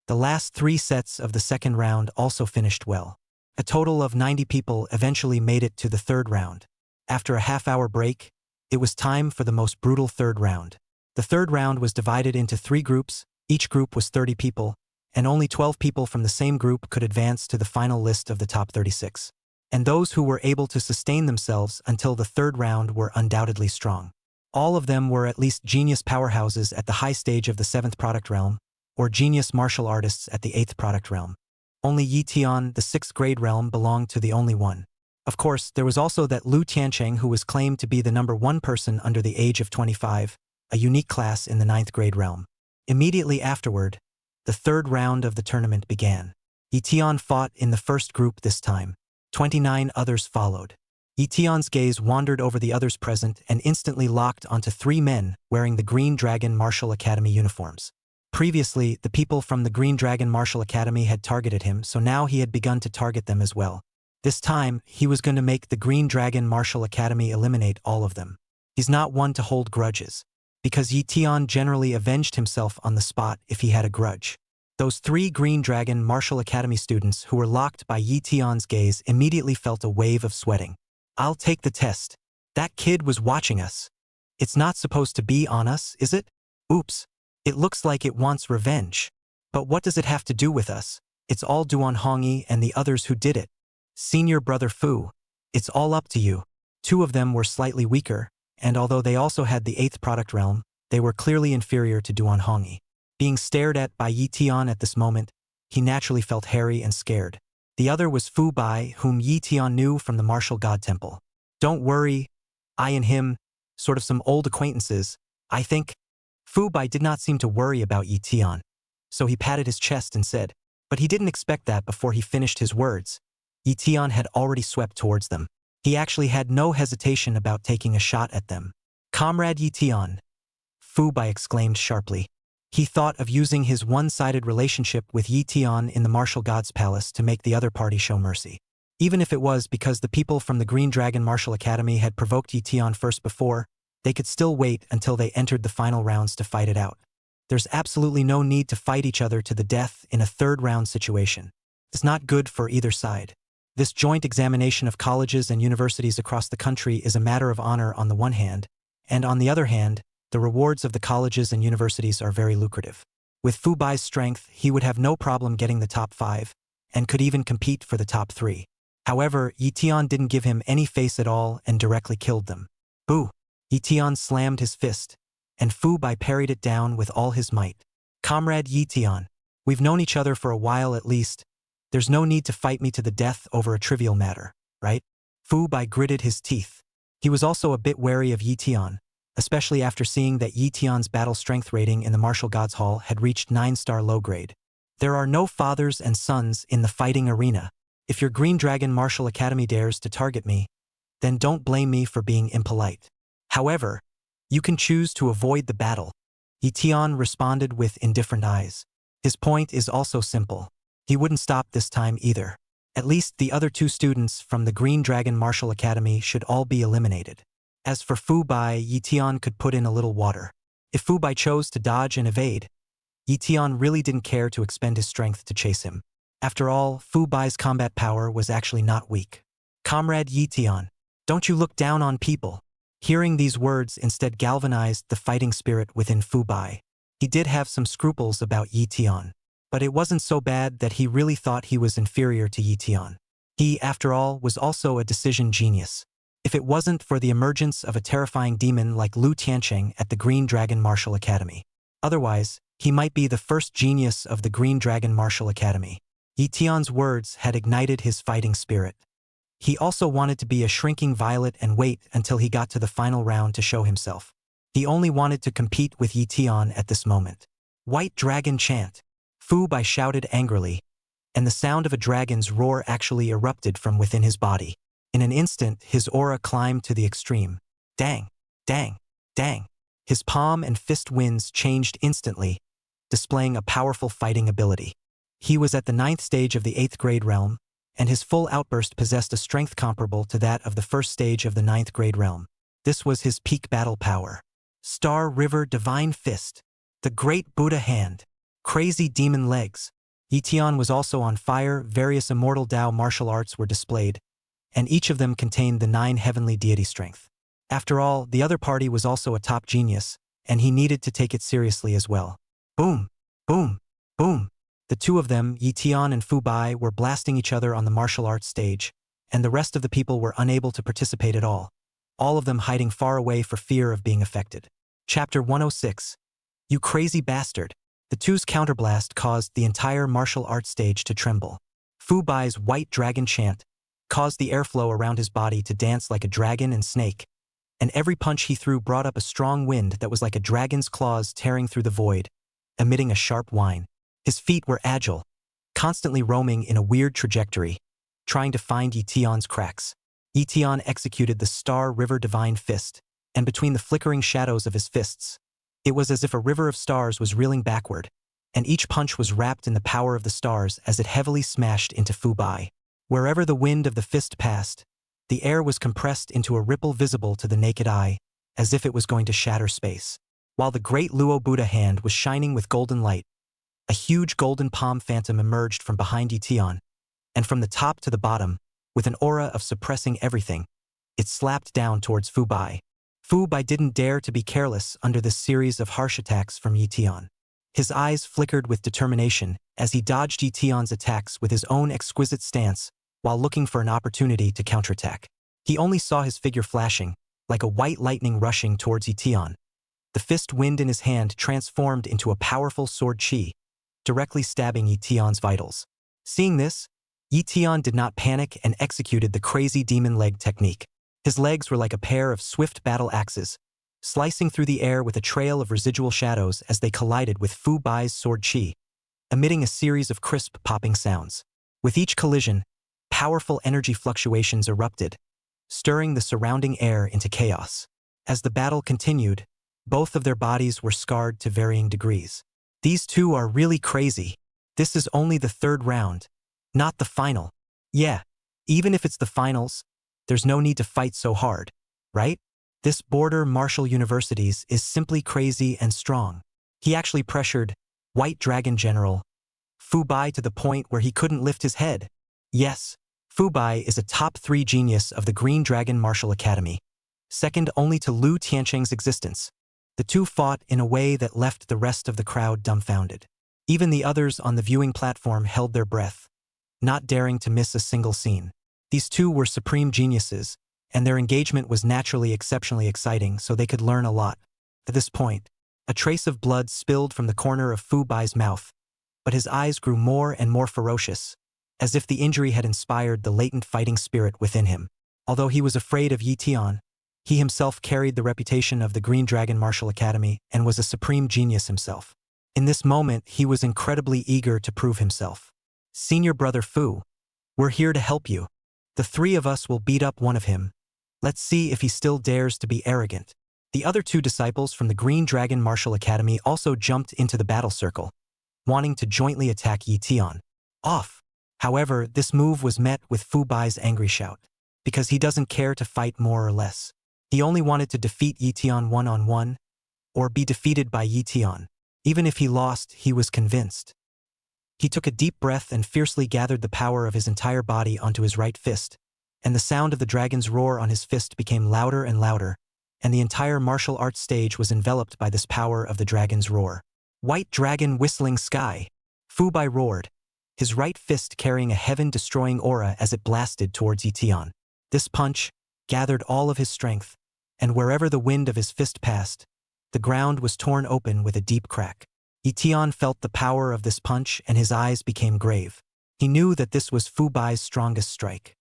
The last 3 sets of the 2nd round also finished well. A total of 90 people eventually made it to the 3rd round. After a half-hour break, it was time for the most brutal 3rd round. The 3rd round was divided into 3 groups, each group was 30 people, and only 12 people from the same group could advance to the final list of the top 36. And those who were able to sustain themselves until the 3rd round were undoubtedly strong. All of them were at least genius powerhouses at the high stage of the 7th product realm, or genius martial artists at the 8th product realm. Only Yi Tian, the 6th grade realm, belonged to the only one. Of course, there was also that Lu Tian who was claimed to be the number 1 person under the age of 25, a unique class in the 9th grade realm. Immediately afterward, the 3rd round of the tournament began. Yi Tian fought in the first group this time. 29 others followed. Yi Tian's gaze wandered over the others present and instantly locked onto 3 men wearing the Green Dragon Martial Academy uniforms. Previously, the people from the Green Dragon Martial Academy had targeted him, so now he had begun to target them as well. This time, he was going to make the Green Dragon Martial Academy eliminate all of them. He's not one to hold grudges, because Yi Tian generally avenged himself on the spot if he had a grudge. Those 3 Green Dragon Martial Academy students who were locked by Yi Tian's gaze immediately felt a wave of sweating. I'll take the test. That kid was watching us. It's not supposed to be on us, is it? Oops. It looks like it wants revenge. But what does it have to do with us? It's all Duan Hongyi and the others who did it. Senior Brother Fu, it's all up to you. 2 of them were slightly weaker, and although they also had the 8th product realm, they were clearly inferior to Duan Hongyi. Being stared at by Yi Tian at this moment, he naturally felt hairy and scared. The other was Fu Bai, whom Yi Tian knew from the Martial God Temple. Don't worry, I and him, sort of some old acquaintances, I think. Fu Bai did not seem to worry about Yi Tian, so he patted his chest and said, but he didn't expect that before he finished his words. Yi Tian had already swept towards them. He actually had no hesitation about taking a shot at them. Comrade Yi Tian, Fu Bai exclaimed sharply. He thought of using his one-sided relationship with Yi Tian in the Martial God's Palace to make the other party show mercy. Even if it was because the people from the Green Dragon Martial Academy had provoked Yi Tian first before, they could still wait until they entered the final rounds to fight it out. There's absolutely no need to fight each other to the death in a 3rd round situation. It's not good for either side. This joint examination of colleges and universities across the country is a matter of honor on the one hand, and on the other hand, the rewards of the colleges and universities are very lucrative. With Fu Bai's strength, he would have no problem getting the top 5, and could even compete for the top 3. However, Yi Tian didn't give him any face at all and directly killed them. Boo! Yi Tian slammed his fist, and Fu Bai parried it down with all his might. Comrade Yi Tian, we've known each other for a while at least. There's no need to fight me to the death over a trivial matter, right? Fu Bai gritted his teeth. He was also a bit wary of Yi Tian, especially after seeing that Yi Tian's battle strength rating in the Martial Gods Hall had reached 9-star low grade. There are no fathers and sons in the fighting arena. If your Green Dragon Martial Academy dares to target me, then don't blame me for being impolite. However, you can choose to avoid the battle. Yi Tian responded with indifferent eyes. His point is also simple. He wouldn't stop this time either. At least the other 2 students from the Green Dragon Martial Academy should all be eliminated. As for Fu Bai, Yi Tian could put in a little water. If Fu Bai chose to dodge and evade, Yi Tian really didn't care to expend his strength to chase him. After all, Fu Bai's combat power was actually not weak. Comrade Yi Tian, don't you look down on people. Hearing these words instead galvanized the fighting spirit within Fu Bai. He did have some scruples about Yi Tian, but it wasn't so bad that he really thought he was inferior to Yi Tian. He, after all, was also a decision genius. If it wasn't for the emergence of a terrifying demon like Lu Tian at the Green Dragon Martial Academy. Otherwise, he might be the first genius of the Green Dragon Martial Academy. Yi Tian's words had ignited his fighting spirit. He also wanted to be a shrinking violet and wait until he got to the final round to show himself. He only wanted to compete with Yi Tian at this moment. White Dragon Chant! Fu Bai shouted angrily, and the sound of a dragon's roar actually erupted from within his body. In an instant, his aura climbed to the extreme. Dang! Dang! Dang! His palm and fist winds changed instantly, displaying a powerful fighting ability. He was at the 9th stage of the 8th grade realm, and his full outburst possessed a strength comparable to that of the 1st stage of the 9th grade realm. This was his peak battle power. Star River Divine Fist. The Great Buddha Hand. Crazy Demon Legs. Yi Tian was also on fire. Various immortal Dao martial arts were displayed, and each of them contained the 9 heavenly deity strength. After all, the other party was also a top genius, and he needed to take it seriously as well. Boom! Boom! Boom! The 2 of them, Yi Tian and Fu Bai, were blasting each other on the martial arts stage, and the rest of the people were unable to participate at all of them hiding far away for fear of being affected. Chapter 106. You crazy bastard! The two's counterblast caused the entire martial arts stage to tremble. Fu Bai's white dragon chant caused the airflow around his body to dance like a dragon and snake, and every punch he threw brought up a strong wind that was like a dragon's claws tearing through the void, emitting a sharp whine. His feet were agile, constantly roaming in a weird trajectory, trying to find Yi Tian's cracks. Yi Tian executed the Star River Divine Fist, and between the flickering shadows of his fists, it was as if a river of stars was reeling backward, and each punch was wrapped in the power of the stars as it heavily smashed into Fu Bai. Wherever the wind of the fist passed, the air was compressed into a ripple visible to the naked eye, as if it was going to shatter space. While the great Luo Buddha hand was shining with golden light, a huge golden palm phantom emerged from behind Yi Tian, and from the top to the bottom, with an aura of suppressing everything, it slapped down towards Fu Bai. Fu Bai didn't dare to be careless under this series of harsh attacks from Yi Tian. His eyes flickered with determination as he dodged Yi Tian's attacks with his own exquisite stance while looking for an opportunity to counterattack. He only saw his figure flashing, like a white lightning rushing towards Yi Tian. The fist wind in his hand transformed into a powerful sword chi, directly stabbing Yi Tian's vitals. Seeing this, Yi Tian did not panic and executed the crazy demon leg technique. His legs were like a pair of swift battle axes, slicing through the air with a trail of residual shadows as they collided with Fu Bai's sword chi, emitting a series of crisp popping sounds. With each collision, powerful energy fluctuations erupted, stirring the surrounding air into chaos. As the battle continued, both of their bodies were scarred to varying degrees. These two are really crazy. This is only the third round, not the final. Yeah, even if it's the finals, there's no need to fight so hard, right? This border martial universities is simply crazy and strong. He actually pressured White Dragon General Fu Bai to the point where he couldn't lift his head. Yes, Fu Bai is a top 3 genius of the Green Dragon Martial Academy, second only to Lu Tian's existence. The two fought in a way that left the rest of the crowd dumbfounded. Even the others on the viewing platform held their breath, not daring to miss a single scene. These two were supreme geniuses, and their engagement was naturally exceptionally exciting, so they could learn a lot. At this point, a trace of blood spilled from the corner of Fu Bai's mouth, but his eyes grew more and more ferocious, as if the injury had inspired the latent fighting spirit within him. Although he was afraid of Yi Tian, he himself carried the reputation of the Green Dragon Martial Academy and was a supreme genius himself. In this moment, he was incredibly eager to prove himself. Senior brother Fu, we're here to help you. The 3 of us will beat up one of him. Let's see if he still dares to be arrogant. The other 2 disciples from the Green Dragon Martial Academy also jumped into the battle circle, wanting to jointly attack Yi Tian. Off. However, this move was met with Fu Bai's angry shout, because he doesn't care to fight more or less. He only wanted to defeat Yi Tian one-on-one, or be defeated by Yi Tian. Even if he lost, he was convinced. He took a deep breath and fiercely gathered the power of his entire body onto his right fist, and the sound of the dragon's roar on his fist became louder and louder, and the entire martial arts stage was enveloped by this power of the dragon's roar. White dragon whistling sky. Fu Bai roared, his right fist carrying a heaven-destroying aura as it blasted towards Yi Tian. This punch gathered all of his strength, and wherever the wind of his fist passed, the ground was torn open with a deep crack. Yi Tian felt the power of this punch and his eyes became grave. He knew that this was Fu Bai's strongest strike.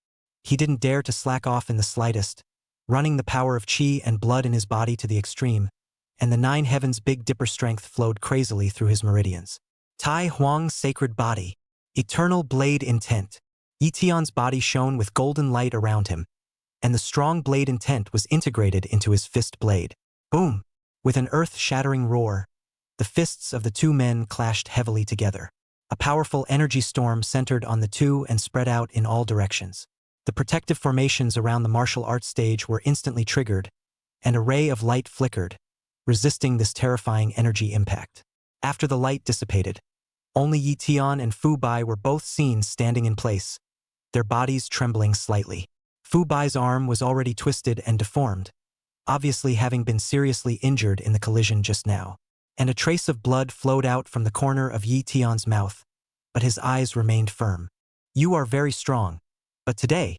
He didn't dare to slack off in the slightest, running the power of qi and blood in his body to the extreme, and the 9 heavens' Big Dipper strength flowed crazily through his meridians. Tai Huang's sacred body. Eternal blade intent. Yi Tian's body shone with golden light around him, and the strong blade intent was integrated into his fist blade. Boom! With an earth-shattering roar, the fists of the 2 men clashed heavily together. A powerful energy storm centered on the 2 and spread out in all directions. The protective formations around the martial arts stage were instantly triggered, and a ray of light flickered, resisting this terrifying energy impact. After the light dissipated, only Yi Tian and Fu Bai were both seen standing in place, their bodies trembling slightly. Fu Bai's arm was already twisted and deformed, obviously having been seriously injured in the collision just now, and a trace of blood flowed out from the corner of Yi Tian's mouth, but his eyes remained firm. You are very strong, but today,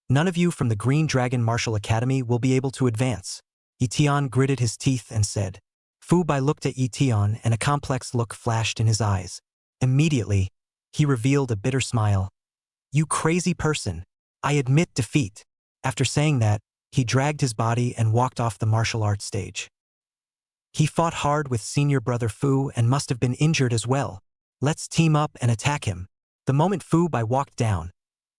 none of you from the Green Dragon Martial Academy will be able to advance. Yi Tian gritted his teeth and said. Fu Bai looked at Yi Tian and a complex look flashed in his eyes. Immediately, he revealed a bitter smile. You crazy person. I admit defeat. After saying that, he dragged his body and walked off the martial arts stage. He fought hard with senior brother Fu and must have been injured as well. Let's team up and attack him. The moment Fu Bai walked down,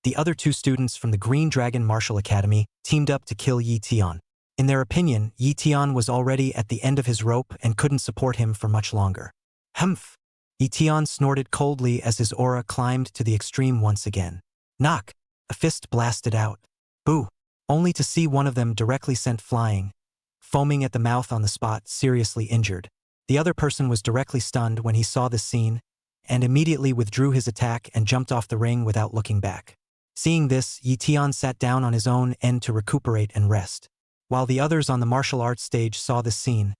the other two students from the Green Dragon Martial Academy teamed up to kill Yi Tian. In their opinion, Yi Tian was already at the end of his rope and couldn't support him for much longer. Humph! Yi Tian snorted coldly as his aura climbed to the extreme once again. Knock! A fist blasted out. Boo! Only to see one of them directly sent flying, foaming at the mouth on the spot, seriously injured. The other person was directly stunned when he saw this scene, and immediately withdrew his attack and jumped off the ring without looking back. Seeing this, Yi Tian sat down on his own end to recuperate and rest. While the others on the martial arts stage saw this scene,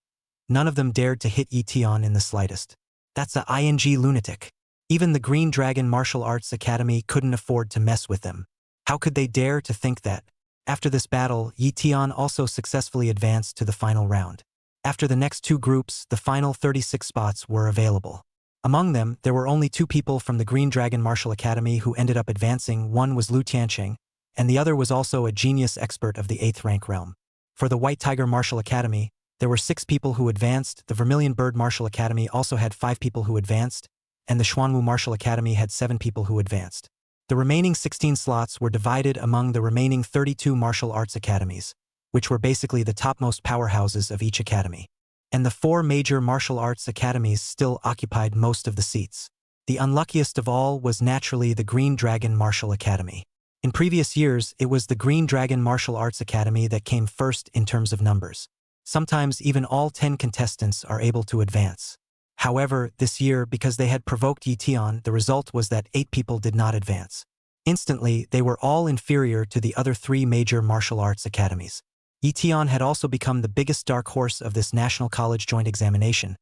none of them dared to hit Yi Tian in the slightest. That's a ing lunatic. Even the Green Dragon Martial Arts Academy couldn't afford to mess with them. How could they dare to think that? After this battle, Yi Tian also successfully advanced to the final round. After the next two groups, the final 36 spots were available. Among them, there were only two people from the Green Dragon Martial Academy who ended up advancing. One was Lu Tian, and the other was also a genius expert of the 8th rank realm. For the White Tiger Martial Academy, there were 6 people who advanced, the Vermilion Bird Martial Academy also had 5 people who advanced, and the Xuanwu Martial Academy had 7 people who advanced. The remaining 16 slots were divided among the remaining 32 martial arts academies, which were basically the topmost powerhouses of each academy. And the 4 major martial arts academies still occupied most of the seats. The unluckiest of all was naturally the Green Dragon Martial Academy. In previous years, it was the Green Dragon Martial Arts Academy that came first in terms of numbers. Sometimes even all 10 contestants are able to advance. However, this year, because they had provoked Yi Tian, the result was that 8 people did not advance. Instantly, they were all inferior to the other 3 major martial arts academies. Yi Tian had also become the biggest dark horse of this National College Joint Examination,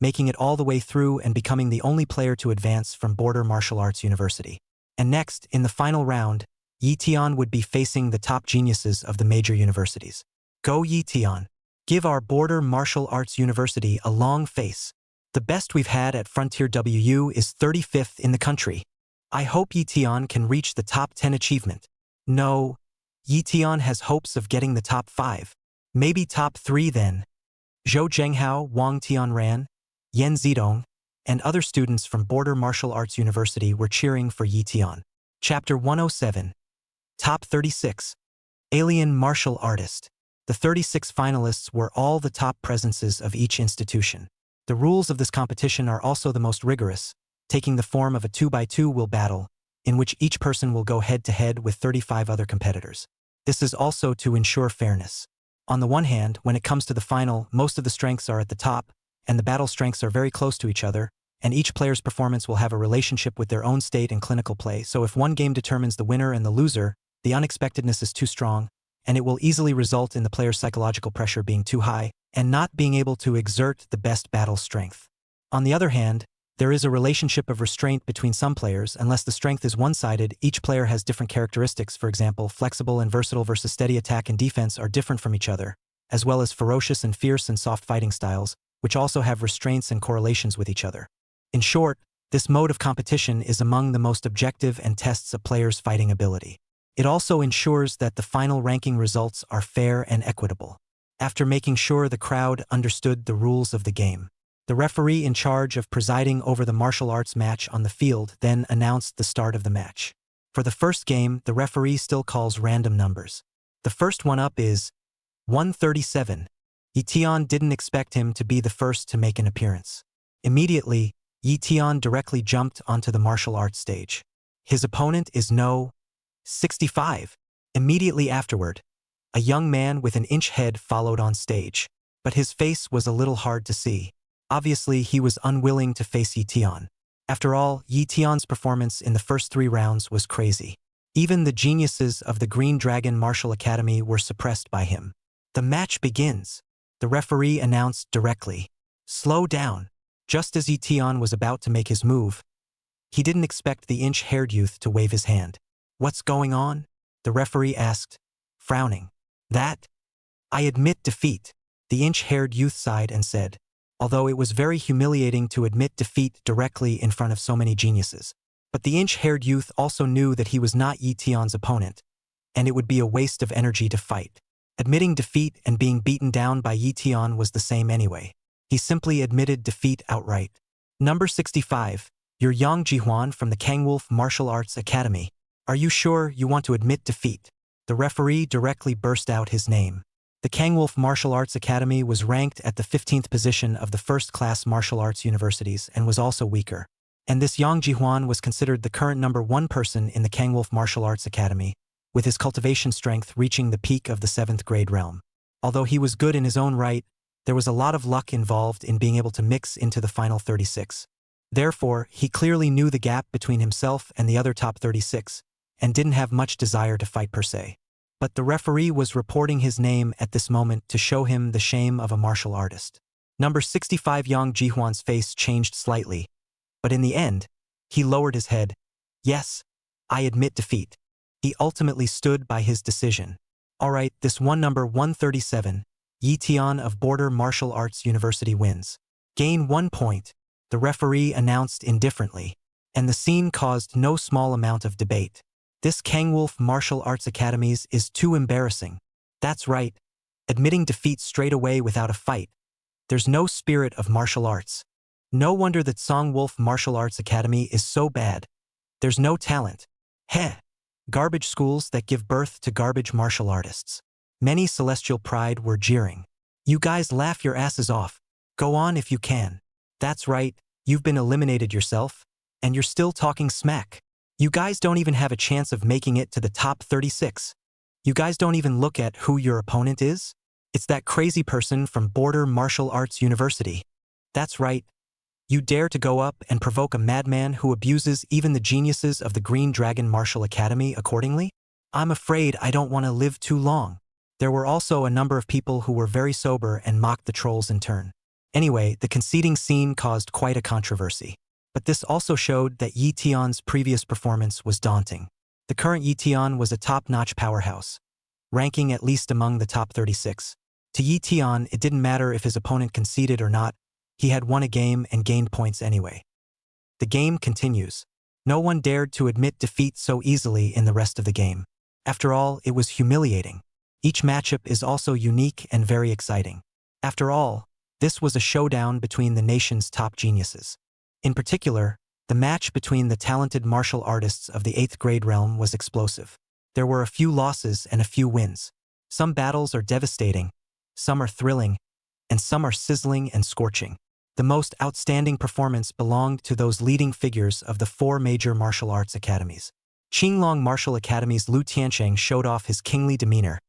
making it all the way through and becoming the only player to advance from Border Martial Arts University. And next, in the final round, Yi Tian would be facing the top geniuses of the major universities. Go Yi Tian. Give our Border Martial Arts University a long face. The best we've had at Frontier WU is 35th in the country. I hope Yi Tian can reach the top 10 achievement. No, Yi Tian has hopes of getting the top 5. Maybe top 3 then. Zhou Zhenghao, Wang Tianran, Yan Zidong, and other students from Border Martial Arts University were cheering for Yi Tian. Chapter 107. Top 36. Alien Martial Artist. The 36 finalists were all the top presences of each institution. The rules of this competition are also the most rigorous, taking the form of a 2x2 will battle, in which each person will go head-to-head with 35 other competitors. This is also to ensure fairness. On the one hand, when it comes to the final, most of the strengths are at the top, and the battle strengths are very close to each other, and each player's performance will have a relationship with their own state and clinical play, so if one game determines the winner and the loser, the unexpectedness is too strong, and it will easily result in the player's psychological pressure being too high, and not being able to exert the best battle strength. On the other hand, there is a relationship of restraint between some players. Unless the strength is one-sided, each player has different characteristics. For example, flexible and versatile versus steady attack and defense are different from each other, as well as ferocious and fierce and soft fighting styles, which also have restraints and correlations with each other. In short, this mode of competition is among the most objective and tests a player's fighting ability. It also ensures that the final ranking results are fair and equitable. After making sure the crowd understood the rules of the game, the referee in charge of presiding over the martial arts match on the field then announced the start of the match. For the first game, the referee still calls random numbers. The first one up is 137. Yi Tian didn't expect him to be the first to make an appearance. Immediately, Yi Tian directly jumped onto the martial arts stage. His opponent is No. 65. Immediately afterward, a young man with an inch head followed on stage, but his face was a little hard to see. Obviously, he was unwilling to face Yi Tian. After all, Yi Tian's performance in the first 3 rounds was crazy. Even the geniuses of the Green Dragon Martial Academy were suppressed by him. The match begins. The referee announced directly. Slow down. Just as Yi Tian was about to make his move, he didn't expect the inch-haired youth to wave his hand. What's going on? The referee asked, frowning. That? I admit defeat. The inch-haired youth sighed and said, although it was very humiliating to admit defeat directly in front of so many geniuses. But the inch-haired youth also knew that he was not Yi Tian's opponent, and it would be a waste of energy to fight. Admitting defeat and being beaten down by Yi Tian was the same anyway. He simply admitted defeat outright. Number 65. You're Yang Jihuan from the Kangwolf Martial Arts Academy. Are you sure you want to admit defeat? The referee directly burst out his name. The Kangwolf Martial Arts Academy was ranked at the 15th position of the first-class martial arts universities and was also weaker. And this Yang Jihuan was considered the current number 1 person in the Kangwolf Martial Arts Academy, with his cultivation strength reaching the peak of the 7th grade realm. Although he was good in his own right, there was a lot of luck involved in being able to mix into the final 36. Therefore, he clearly knew the gap between himself and the other top 36, and didn't have much desire to fight per se. But the referee was reporting his name at this moment to show him the shame of a martial artist. Number 65 Yang Jihuan's face changed slightly, but in the end, he lowered his head. Yes, I admit defeat. He ultimately stood by his decision. Alright, this one number 137, Yi Tian of Border Martial Arts University wins. Gain 1 point, the referee announced indifferently, and the scene caused no small amount of debate. This Kangwolf Martial Arts Academies is too embarrassing. That's right, admitting defeat straight away without a fight. There's no spirit of martial arts. No wonder that Songwolf Martial Arts Academy is so bad. There's no talent. Heh. Garbage schools that give birth to garbage martial artists. Many Celestial Pride were jeering. You guys laugh your asses off. Go on if you can. That's right, you've been eliminated yourself, and you're still talking smack. You guys don't even have a chance of making it to the top 36. You guys don't even look at who your opponent is? It's that crazy person from Border Martial Arts University. That's right. You dare to go up and provoke a madman who abuses even the geniuses of the Green Dragon Martial Academy accordingly? I'm afraid I don't want to live too long. There were also a number of people who were very sober and mocked the trolls in turn. Anyway, the conceding scene caused quite a controversy. But this also showed that Yi Tian's previous performance was daunting. The current Yi Tian was a top-notch powerhouse, ranking at least among the top 36. To Yi Tian, it didn't matter if his opponent conceded or not, he had won a game and gained points anyway. The game continues. No one dared to admit defeat so easily in the rest of the game. After all, it was humiliating. Each matchup is also unique and very exciting. After all, this was a showdown between the nation's top geniuses. In particular, the match between the talented martial artists of the 8th grade realm was explosive. There were a few losses and a few wins. Some battles are devastating, some are thrilling, and some are sizzling and scorching. The most outstanding performance belonged to those leading figures of the 4 major martial arts academies. Qinglong Martial Academy's Lu Tian showed off his kingly demeanor,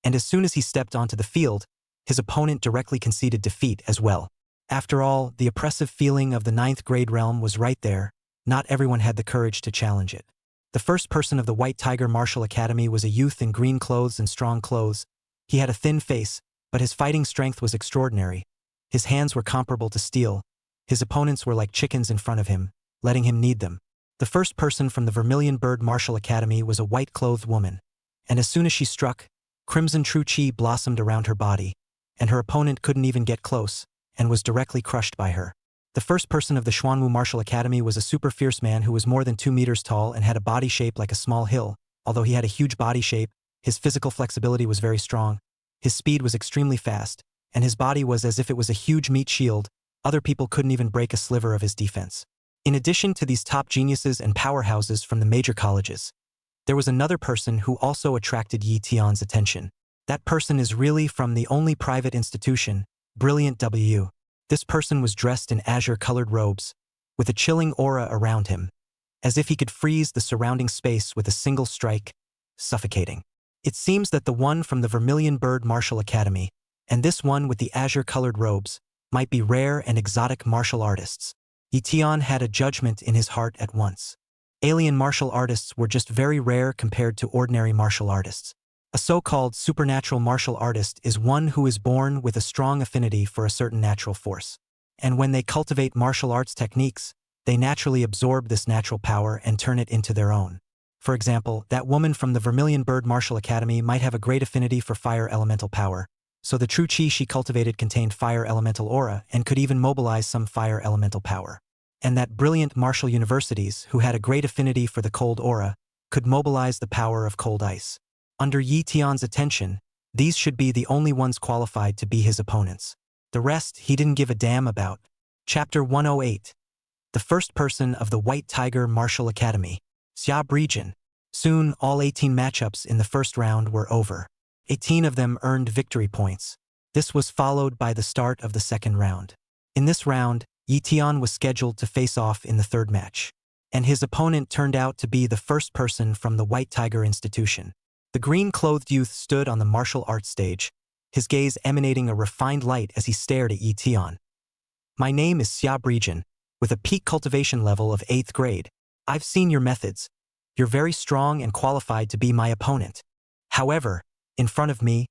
and as soon as he stepped onto the field, his opponent directly conceded defeat as well. After all, the oppressive feeling of the 9th grade realm was right there. Not everyone had the courage to challenge it. The first person of the White Tiger Martial Academy was a youth in green clothes and strong clothes. He had a thin face, but his fighting strength was extraordinary. His hands were comparable to steel. His opponents were like chickens in front of him, letting him knead them. The first person from the Vermilion Bird Martial Academy was a white-clothed woman, and as soon as she struck, crimson true chi blossomed around her body, and her opponent couldn't even get close, and was directly crushed by her. The first person of the Xuanwu Martial Academy was a super fierce man who was more than 2 meters tall and had a body shape like a small hill. Although he had a huge body shape, his physical flexibility was very strong. His speed was extremely fast, and his body was as if it was a huge meat shield. Other people couldn't even break a sliver of his defense. In addition to these top geniuses and powerhouses from the major colleges, there was another person who also attracted Yi Tian's attention. That person is really from the only private institution, Brilliant W. This person was dressed in azure-colored robes, with a chilling aura around him, as if he could freeze the surrounding space with a single strike, suffocating. It seems that the one from the Vermilion Bird Martial Academy, and this one with the azure-colored robes, might be rare and exotic martial artists. Yi Tian had a judgment in his heart at once. Alien martial artists were just very rare compared to ordinary martial artists. A so-called supernatural martial artist is one who is born with a strong affinity for a certain natural force. And when they cultivate martial arts techniques, they naturally absorb this natural power and turn it into their own. For example, that woman from the Vermilion Bird Martial Academy might have a great affinity for fire elemental power, so the true chi she cultivated contained fire elemental aura and could even mobilize some fire elemental power. And that brilliant martial universities, who had a great affinity for the cold aura, could mobilize the power of cold ice. Under Yi Tian's attention, these should be the only ones qualified to be his opponents. The rest he didn't give a damn about. Chapter 108. The first person of the White Tiger Martial Academy, Rejection. Soon, all 18 matchups in the first round were over. 18 of them earned victory points. This was followed by the start of the second round. In this round, Yi Tian was scheduled to face off in the third match, and his opponent turned out to be the first person from the White Tiger Institution. The green-clothed youth stood on the martial arts stage, his gaze emanating a refined light as he stared at Yi Tian. "My name is Rejection, with a peak cultivation level of 8th grade. I've seen your methods. You're very strong and qualified to be my opponent. However, in front of me,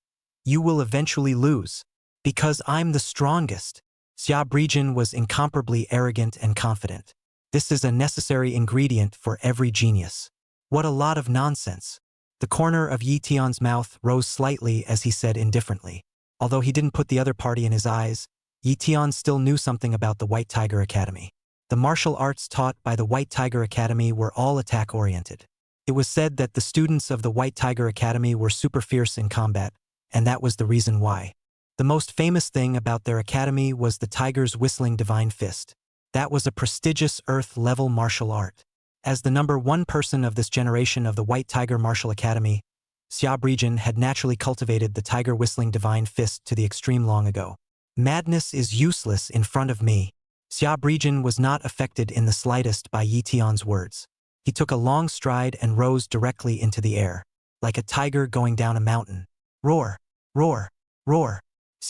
you will eventually lose, because I'm the strongest." Rejection was incomparably arrogant and confident. This is a necessary ingredient for every genius. What a lot of nonsense. The corner of Yi Tian's mouth rose slightly as he said indifferently. Although he didn't put the other party in his eyes, Yi Tian still knew something about the White Tiger Academy. The martial arts taught by the White Tiger Academy were all attack-oriented. It was said that the students of the White Tiger Academy were super fierce in combat, and that was the reason why. The most famous thing about their academy was the tiger's whistling divine fist. That was a prestigious Earth-level martial art. As the number one person of this generation of the White Tiger Martial Academy, Rejection had naturally cultivated the tiger whistling divine fist to the extreme long ago. Madness is useless in front of me. Rejection was not affected in the slightest by Yi Tian's words. He took a long stride and rose directly into the air, like a tiger going down a mountain. Roar, roar, roar.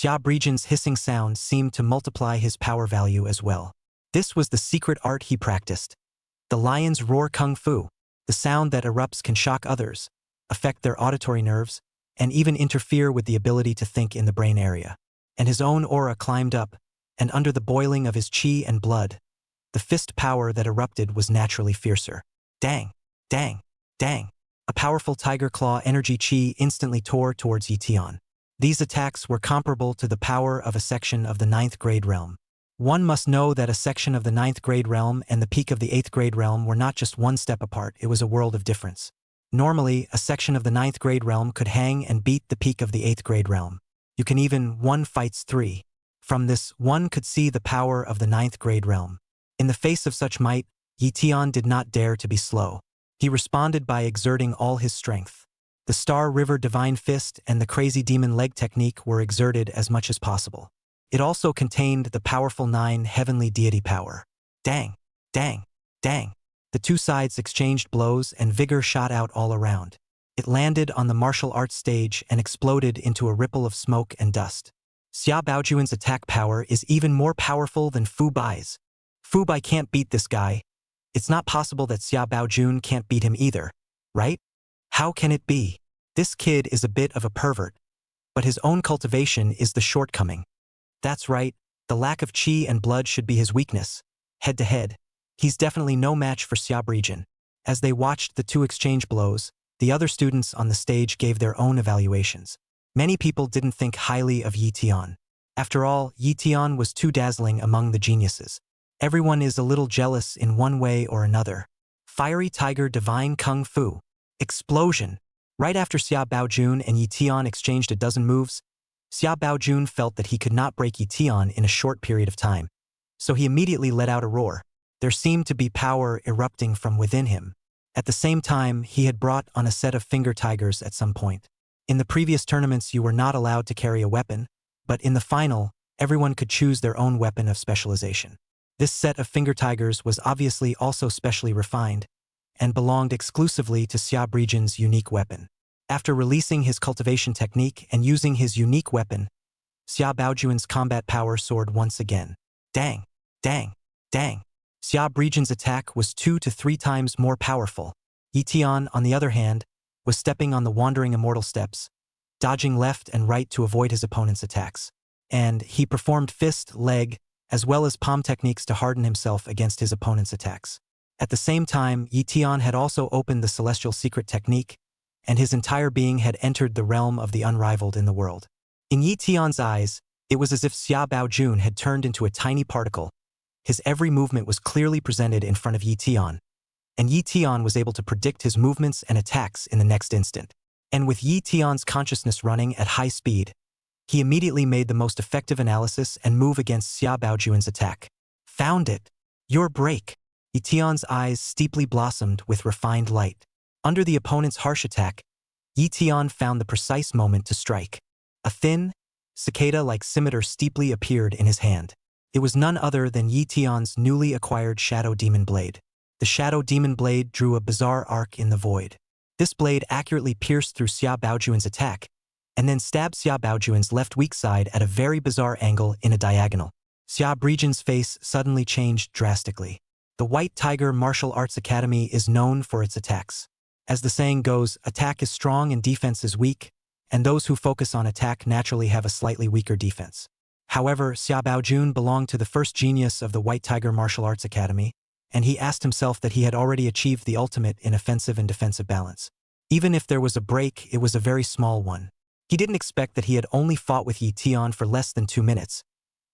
Rejection's hissing sound seemed to multiply his power value as well. This was the secret art he practiced. The lion's roar kung fu. The sound that erupts can shock others, affect their auditory nerves, and even interfere with the ability to think in the brain area. And his own aura climbed up, and under the boiling of his chi and blood, the fist power that erupted was naturally fiercer. Dang, dang, dang. A powerful tiger claw energy chi instantly tore towards Yi Tian. These attacks were comparable to the power of a section of the 9th grade realm. One must know that a section of the 9th grade realm and the peak of the 8th grade realm were not just one step apart, it was a world of difference. Normally, a section of the 9th grade realm could hang and beat the peak of the 8th grade realm. You can even 1 fights 3. From this, one could see the power of the 9th grade realm. In the face of such might, Yi Tian did not dare to be slow. He responded by exerting all his strength. The Star River Divine Fist and the Crazy Demon Leg technique were exerted as much as possible. It also contained the powerful 9 heavenly deity power. Dang, dang, dang. The two sides exchanged blows and vigor shot out all around. It landed on the martial arts stage and exploded into a ripple of smoke and dust. Rejuen's attack power is even more powerful than Fu Bai's. Fu Bai can't beat this guy. It's not possible that Rejuan can't beat him either, right? How can it be? This kid is a bit of a pervert, but his own cultivation is the shortcoming. That's right, the lack of chi and blood should be his weakness. Head to head, he's definitely no match for Rejection. As they watched the two exchange blows, the other students on the stage gave their own evaluations. Many people didn't think highly of Yi Tian. After all, Yi Tian was too dazzling among the geniuses. Everyone is a little jealous in one way or another. Fiery Tiger Divine Kung Fu. Explosion. Right after Rejuan and Yi Tian exchanged a dozen moves, Rejuan felt that he could not break Yi Tian in a short period of time. So he immediately let out a roar. There seemed to be power erupting from within him. At the same time, he had brought on a set of finger tigers at some point. In the previous tournaments you were not allowed to carry a weapon, but in the final, everyone could choose their own weapon of specialization. This set of finger tigers was obviously also specially refined, and belonged exclusively to Rejection unique weapon. After releasing his cultivation technique and using his unique weapon, Rejuan's combat power soared once again. Dang, dang, dang. Rejection attack was 2 to 3 times more powerful. Yi Tian, on the other hand, was stepping on the wandering immortal steps, dodging left and right to avoid his opponent's attacks. And he performed fist, leg, as well as palm techniques to harden himself against his opponent's attacks. At the same time, Yi Tian had also opened the Celestial Secret technique, and his entire being had entered the realm of the unrivaled in the world. In Yi Tian's eyes, it was as if Xia Baojun had turned into a tiny particle. His every movement was clearly presented in front of Yi Tian, and Yi Tian was able to predict his movements and attacks in the next instant. And with Yi Tian's consciousness running at high speed, he immediately made the most effective analysis and move against Xia Baojun's attack. Found it. Your break. Yi Tian's eyes steeply blossomed with refined light. Under the opponent's harsh attack, Yi Tian found the precise moment to strike. A thin, cicada-like scimitar steeply appeared in his hand. It was none other than Yi Tian's newly acquired Shadow Demon Blade. The Shadow Demon Blade drew a bizarre arc in the void. This blade accurately pierced through Xia Baojun's attack, and then stabbed Xia Baojun's left weak side at a very bizarre angle in a diagonal. Xia Baojun's face suddenly changed drastically. The White Tiger Martial Arts Academy is known for its attacks. As the saying goes, attack is strong and defense is weak, and those who focus on attack naturally have a slightly weaker defense. However, Xia Baojun belonged to the first genius of the White Tiger Martial Arts Academy, and he asked himself that he had already achieved the ultimate in offensive and defensive balance. Even if there was a break, it was a very small one. He didn't expect that he had only fought with Yi Tian for less than 2 minutes,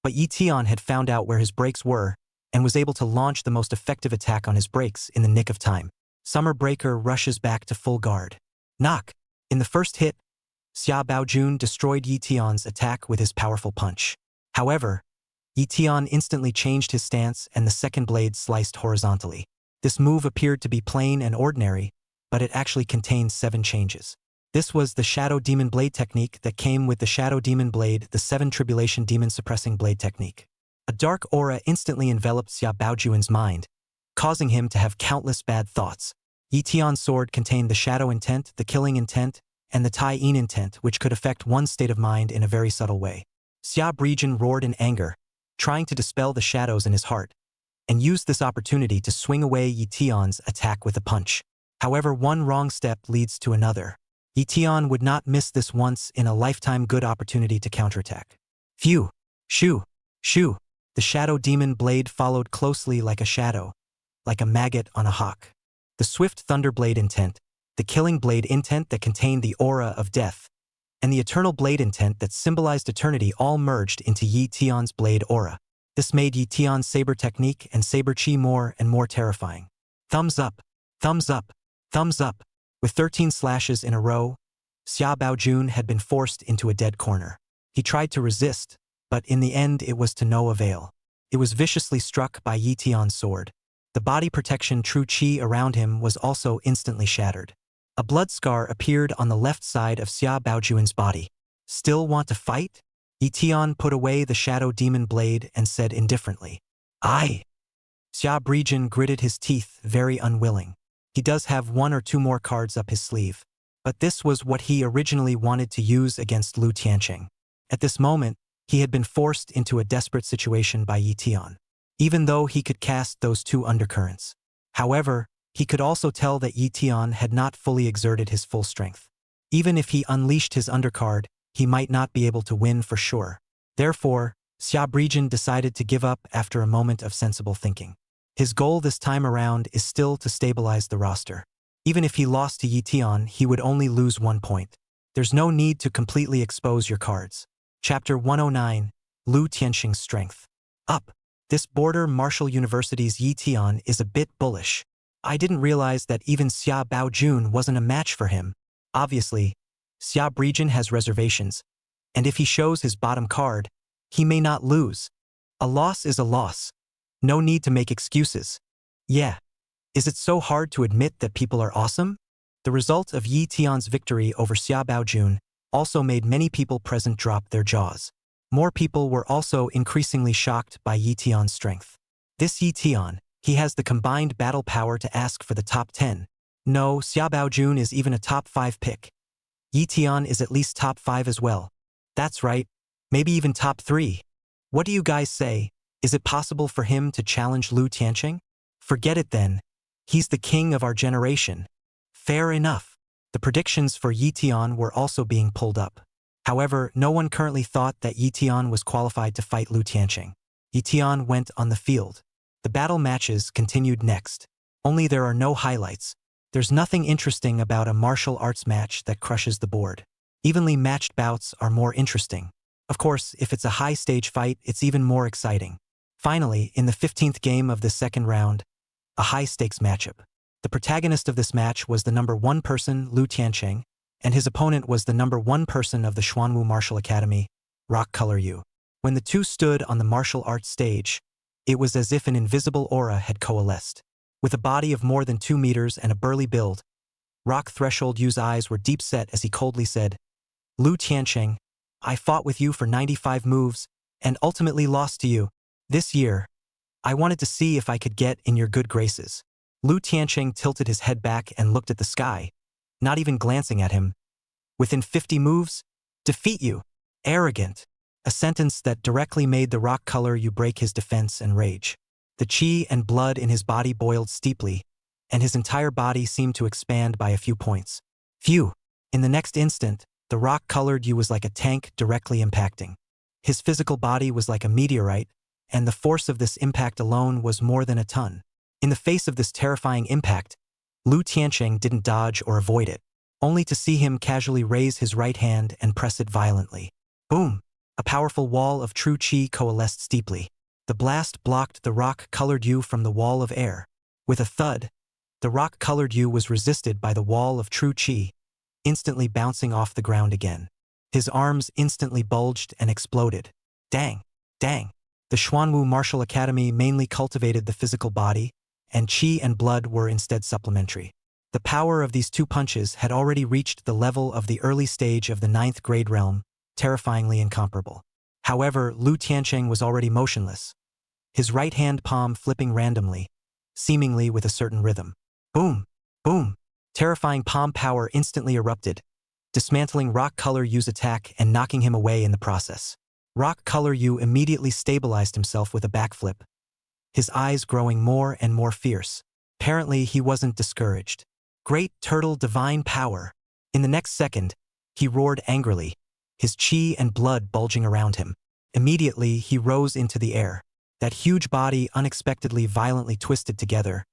but Yi Tian had found out where his breaks were and was able to launch the most effective attack on his breaks in the nick of time. Summer Breaker rushes back to full guard. Knock! In the first hit, Xia Baojun destroyed Yi Tian's attack with his powerful punch. However, Yi Tian instantly changed his stance and the second blade sliced horizontally. This move appeared to be plain and ordinary, but it actually contained 7 changes. This was the Shadow Demon Blade technique that came with the Shadow Demon Blade, the 7 Tribulation Demon Suppressing Blade technique. A dark aura instantly enveloped Xia Baojun's mind, causing him to have countless bad thoughts. Yi Tian's sword contained the Shadow Intent, the Killing Intent, and the Tai-In Intent, which could affect one's state of mind in a very subtle way. Xia Baojun roared in anger, trying to dispel the shadows in his heart, and used this opportunity to swing away Yi Tian's attack with a punch. However, one wrong step leads to another. Yi Tian would not miss this once-in-a-lifetime good opportunity to counterattack. Phew! Shoo! Shoo! The Shadow Demon Blade followed closely like a shadow, like a maggot on a hawk. The Swift Thunder Blade Intent, the Killing Blade Intent that contained the aura of death, and the Eternal Blade Intent that symbolized eternity all merged into Yi Tian's blade aura. This made Yi Tian's saber technique and saber chi more and more terrifying. Thumbs up, thumbs up, thumbs up. With 13 slashes in a row, Xia Baojun had been forced into a dead corner. He tried to resist, but in the end it was to no avail. It was viciously struck by Yi Tian's sword. The body protection true chi around him was also instantly shattered. A blood scar appeared on the left side of Xia Baojun's body. Still want to fight? Yi Tian put away the Shadow Demon Blade and said indifferently, "Aye." Xia Baojun gritted his teeth, very unwilling. He does have 1 or 2 more cards up his sleeve, but this was what he originally wanted to use against Lu Tian. At this moment, he had been forced into a desperate situation by Yi Tian. Even though he could cast those 2 undercurrents. However, he could also tell that Yi Tian had not fully exerted his full strength. Even if he unleashed his undercard, he might not be able to win for sure. Therefore, Xia Baojun decided to give up after a moment of sensible thinking. His goal this time around is still to stabilize the roster. Even if he lost to Yi Tian, he would only lose 1 point. There's no need to completely expose your cards. Chapter 109, Lu Tianxing's Strength. Up. This border Martial University's Yi Tian is a bit bullish. I didn't realize that even Xia Baojun wasn't a match for him. Obviously, Xia Baojun has reservations, and if he shows his bottom card, he may not lose. A loss is a loss. No need to make excuses. Yeah. Is it so hard to admit that people are awesome? The result of Yi Tian's victory over Xia Baojun also made many people present drop their jaws. More people were also increasingly shocked by Yi Tian's strength. This Yi Tian, he has the combined battle power to ask for the top 10. No, Xia Baojun is even a top 5 pick. Yi Tian is at least top 5 as well. That's right, maybe even top 3. What do you guys say? Is it possible for him to challenge Lu Tianxing? Forget it then. He's the king of our generation. Fair enough. The predictions for Yi Tian were also being pulled up. However, no one currently thought that Yi Tian was qualified to fight Lu Tianxing. Yi Tian went on the field. The battle matches continued next. Only there are no highlights. There's nothing interesting about a martial arts match that crushes the board. Evenly matched bouts are more interesting. Of course, if it's a high-stage fight, it's even more exciting. Finally, in the 15th game of the second round, a high-stakes matchup. The protagonist of this match was the number 1 person, Lu Tian, and his opponent was the number 1 person of the Xuanwu Martial Academy, Rock Color Yu. When the two stood on the martial arts stage, it was as if an invisible aura had coalesced. With a body of more than 2 meters and a burly build, Rock Threshold Yu's eyes were deep-set as he coldly said, "Lu Tiancheng, I fought with you for 95 moves and ultimately lost to you. This year, I wanted to see if I could get in your good graces." Lu Tiancheng tilted his head back and looked at the sky, not even glancing at him. "Within 50 moves? Defeat you? Arrogant." A sentence that directly made the Rock Color Yu break his defense and rage. The chi and blood in his body boiled steeply, and his entire body seemed to expand by a few points. Phew! In the next instant, the rock-colored Yu was like a tank directly impacting. His physical body was like a meteorite, and the force of this impact alone was more than a ton. In the face of this terrifying impact, Lu Tiancheng didn't dodge or avoid it, only to see him casually raise his right hand and press it violently. Boom! A powerful wall of true chi coalesced steeply. The blast blocked the rock-colored Yu from the wall of air. With a thud, the rock-colored Yu was resisted by the wall of true chi, instantly bouncing off the ground again. His arms instantly bulged and exploded. Dang! Dang! The Xuanwu Martial Academy mainly cultivated the physical body, and chi and blood were instead supplementary. The power of these two punches had already reached the level of the early stage of the 9th grade realm, terrifyingly incomparable. However, Lu Tiancheng was already motionless, his right hand palm flipping randomly, seemingly with a certain rhythm. Boom! Boom! Terrifying palm power instantly erupted, dismantling Rock Color Yu's attack and knocking him away in the process. Rock Color Yu immediately stabilized himself with a backflip, his eyes growing more and more fierce. Apparently, he wasn't discouraged. Great Turtle Divine Power! In the next second, he roared angrily, his chi and blood bulging around him. Immediately, he rose into the air. That huge body unexpectedly violently twisted together,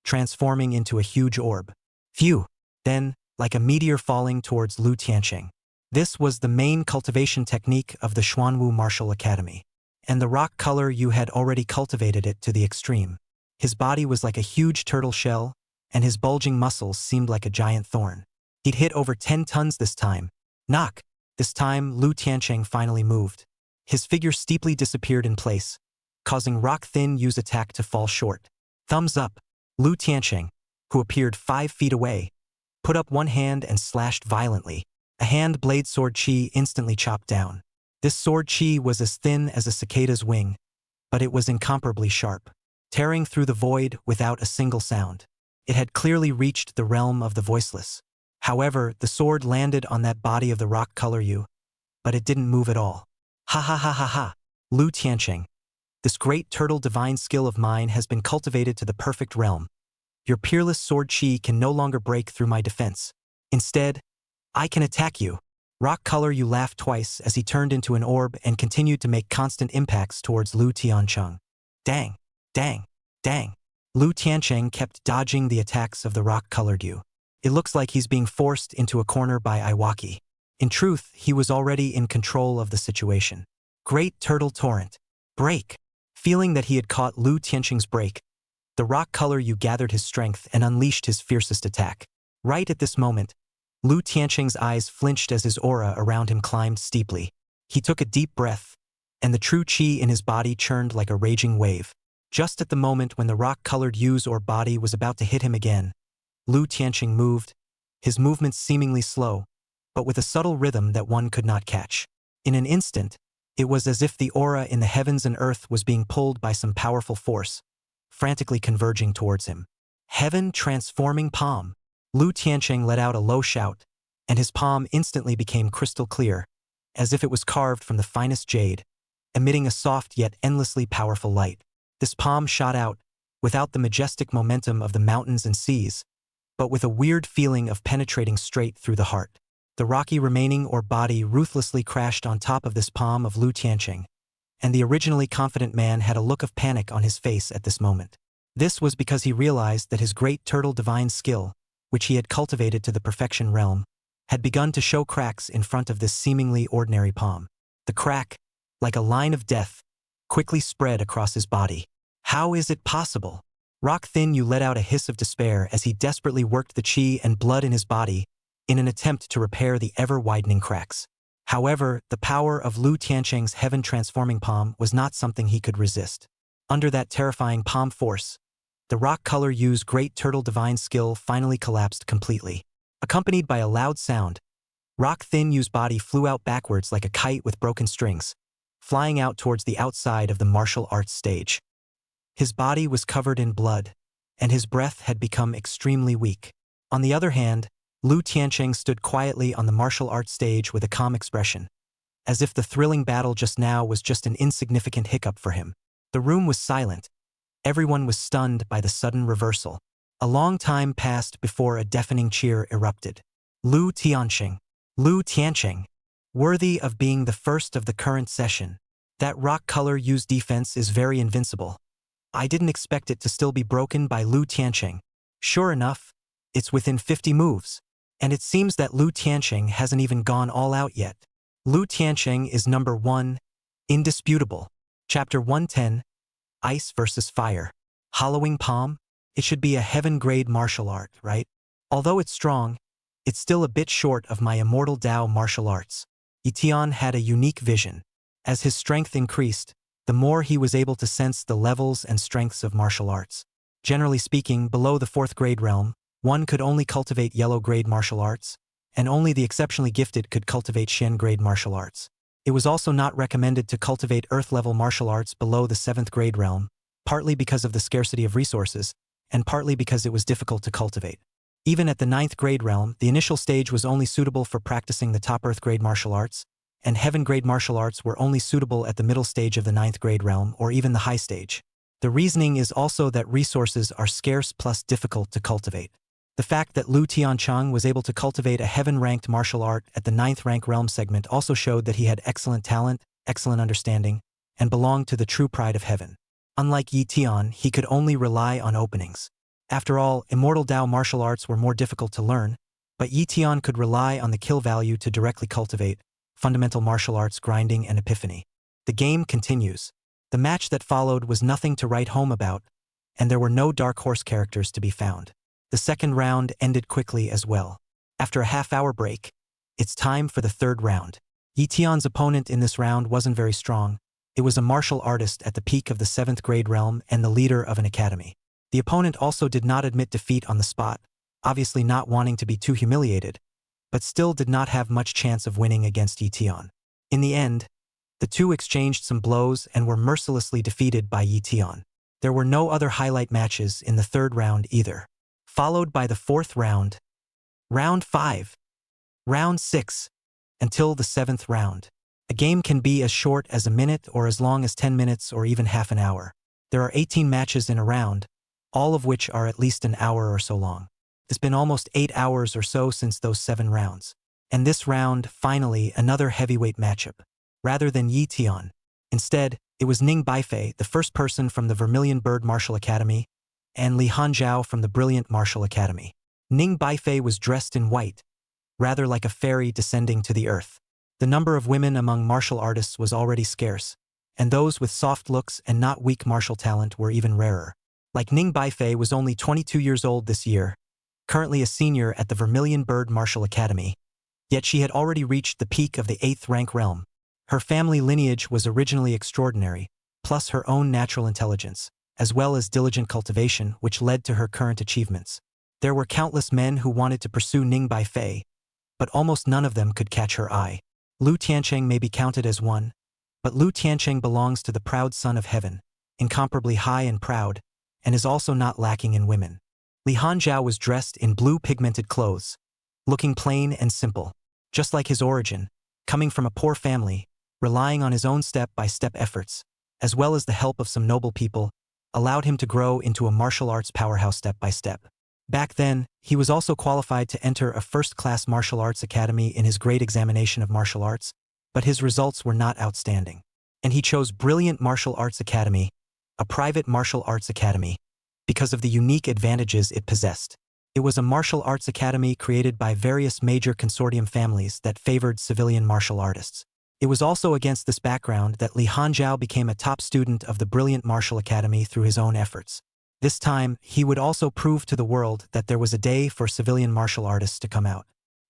transforming into a huge orb. Phew! Then, like a meteor falling towards Lu Tiancheng. This was the main cultivation technique of the Xuanwu Martial Academy, and the Rock Color Yu had already cultivated it to the extreme. His body was like a huge turtle shell, and his bulging muscles seemed like a giant thorn. He'd hit over 10 tons this time. Knock! This time, Lu Tiancheng finally moved. His figure steeply disappeared in place, causing Rock Thin Yu's attack to fall short. Thumbs up! Lu Tiancheng, who appeared 5 feet away, put up one hand and slashed violently. A hand blade sword chi instantly chopped down. This sword chi was as thin as a cicada's wing, but it was incomparably sharp, tearing through the void without a single sound. It had clearly reached the realm of the voiceless. However, the sword landed on that body of the Rock Color Yu, but it didn't move at all. Ha ha ha ha ha! Lu Tiancheng, this great turtle divine skill of mine has been cultivated to the perfect realm. Your peerless sword chi can no longer break through my defense. Instead, I can attack you. Rock Color Yu laughed twice as he turned into an orb and continued to make constant impacts towards Lu Tiancheng. Dang! Dang! Dang! Lu Tiancheng kept dodging the attacks of the Rock Colored Yu. It looks like he's being forced into a corner by Iwaki. In truth, he was already in control of the situation. Great Turtle Torrent. Break! Feeling that he had caught Lu Tiancheng's break, the Rock Color Yu gathered his strength and unleashed his fiercest attack. Right at this moment, Lu Tiancheng's eyes flinched as his aura around him climbed steeply. He took a deep breath, and the true chi in his body churned like a raging wave. Just at the moment when the Rock-Colored Yu's body was about to hit him again, Lu Tiancheng moved, his movements seemingly slow, but with a subtle rhythm that one could not catch. In an instant, it was as if the aura in the heavens and earth was being pulled by some powerful force, frantically converging towards him. Heaven transforming palm! Lu Tiancheng let out a low shout, and his palm instantly became crystal clear, as if it was carved from the finest jade, emitting a soft yet endlessly powerful light. This palm shot out, without the majestic momentum of the mountains and seas, but with a weird feeling of penetrating straight through the heart. The rocky remaining body ruthlessly crashed on top of this palm of Lu Tiancheng, and the originally confident man had a look of panic on his face at this moment. This was because he realized that his great turtle divine skill, which he had cultivated to the perfection realm, had begun to show cracks in front of this seemingly ordinary palm. The crack, like a line of death, quickly spread across his body. How is it possible? Rock Thin Yu let out a hiss of despair as he desperately worked the chi and blood in his body in an attempt to repair the ever-widening cracks. However, the power of Lu Tiancheng's heaven-transforming palm was not something he could resist. Under that terrifying palm force, the rock color Yu's great turtle divine skill finally collapsed completely. Accompanied by a loud sound, Rock Thin Yu's body flew out backwards like a kite with broken strings, flying out towards the outside of the martial arts stage. His body was covered in blood, and his breath had become extremely weak. On the other hand, Lu Tiancheng stood quietly on the martial arts stage with a calm expression, as if the thrilling battle just now was just an insignificant hiccup for him. The room was silent. Everyone was stunned by the sudden reversal. A long time passed before a deafening cheer erupted. Lu Tiancheng. Lu Tiancheng. Worthy of being the first of the current session. That rock color Yu's defense is very invincible. I didn't expect it to still be broken by Lu Tiancheng. Sure enough, it's within 50 moves. And it seems that Lu Tiancheng hasn't even gone all out yet. Lu Tiancheng is number 1, indisputable. Chapter 110, Ice versus Fire. Hollowing Palm? It should be a heaven-grade martial art, right? Although it's strong, it's still a bit short of my immortal Dao martial arts. Lu Tian had a unique vision. As his strength increased, the more he was able to sense the levels and strengths of martial arts. Generally speaking, below the 4th grade realm, one could only cultivate yellow-grade martial arts, and only the exceptionally gifted could cultivate Shen-grade martial arts. It was also not recommended to cultivate Earth-level martial arts below the 7th grade realm, partly because of the scarcity of resources, and partly because it was difficult to cultivate. Even at the 9th grade realm, the initial stage was only suitable for practicing the top Earth-grade martial arts, and Heaven-grade martial arts were only suitable at the middle stage of the 9th grade realm or even the high stage. The reasoning is also that resources are scarce plus difficult to cultivate. The fact that Lu Tiancheng was able to cultivate a heaven-ranked martial art at the 9th rank realm segment also showed that he had excellent talent, excellent understanding, and belonged to the true pride of heaven. Unlike Lu Tian, he could only rely on openings. After all, immortal Dao martial arts were more difficult to learn, but Lu Tian could rely on the kill value to directly cultivate fundamental martial arts grinding and epiphany. The game continues. The match that followed was nothing to write home about, and there were no dark horse characters to be found. The second round ended quickly as well. After a half-hour break, it's time for the 3rd round. Lu Tian's opponent in this round wasn't very strong. It was a martial artist at the peak of the 7th grade realm and the leader of an academy. The opponent also did not admit defeat on the spot, obviously not wanting to be too humiliated, but still did not have much chance of winning against Lu Tian. In the end, the two exchanged some blows and were mercilessly defeated by Lu Tian. There were no other highlight matches in the 3rd round either. Followed by the 4th round, Round 5, Round 6, until the 7th round. A game can be as short as a minute or as long as 10 minutes or even half an hour. There are 18 matches in a round, all of which are at least an hour or so long. It's been almost 8 hours or so since those 7 rounds. And this round, finally, another heavyweight matchup. Rather than Lu Tian. Instead, it was Ning Baifei, the first person from the Vermilion Bird Martial Academy, and Li Hanzhao from the Brilliant Martial Academy. Ning Baifei was dressed in white, rather like a fairy descending to the earth. The number of women among martial artists was already scarce, and those with soft looks and not weak martial talent were even rarer. Like Ning Baifei was only 22 years old this year, currently a senior at the Vermilion Bird Martial Academy, yet she had already reached the peak of the 8th rank realm. Her family lineage was originally extraordinary, plus her own natural intelligence, as well as diligent cultivation, which led to her current achievements. There were countless men who wanted to pursue Ning Baifei, but almost none of them could catch her eye. Lu Tiancheng may be counted as one, but Lu Tiancheng belongs to the proud son of heaven, incomparably high and proud, and is also not lacking in women. Li Hanzhao was dressed in blue pigmented clothes, looking plain and simple, just like his origin, coming from a poor family, relying on his own step-by-step efforts, as well as the help of some noble people, allowed him to grow into a martial arts powerhouse step by step. Back then, he was also qualified to enter a first-class martial arts academy in his grade examination of martial arts, but his results were not outstanding. And he chose Brilliant Martial Arts Academy, a private martial arts academy, because of the unique advantages it possessed. It was a martial arts academy created by various major consortium families that favored civilian martial artists. It was also against this background that Li Hanzhao became a top student of the brilliant martial academy through his own efforts. This time, he would also prove to the world that there was a day for civilian martial artists to come out.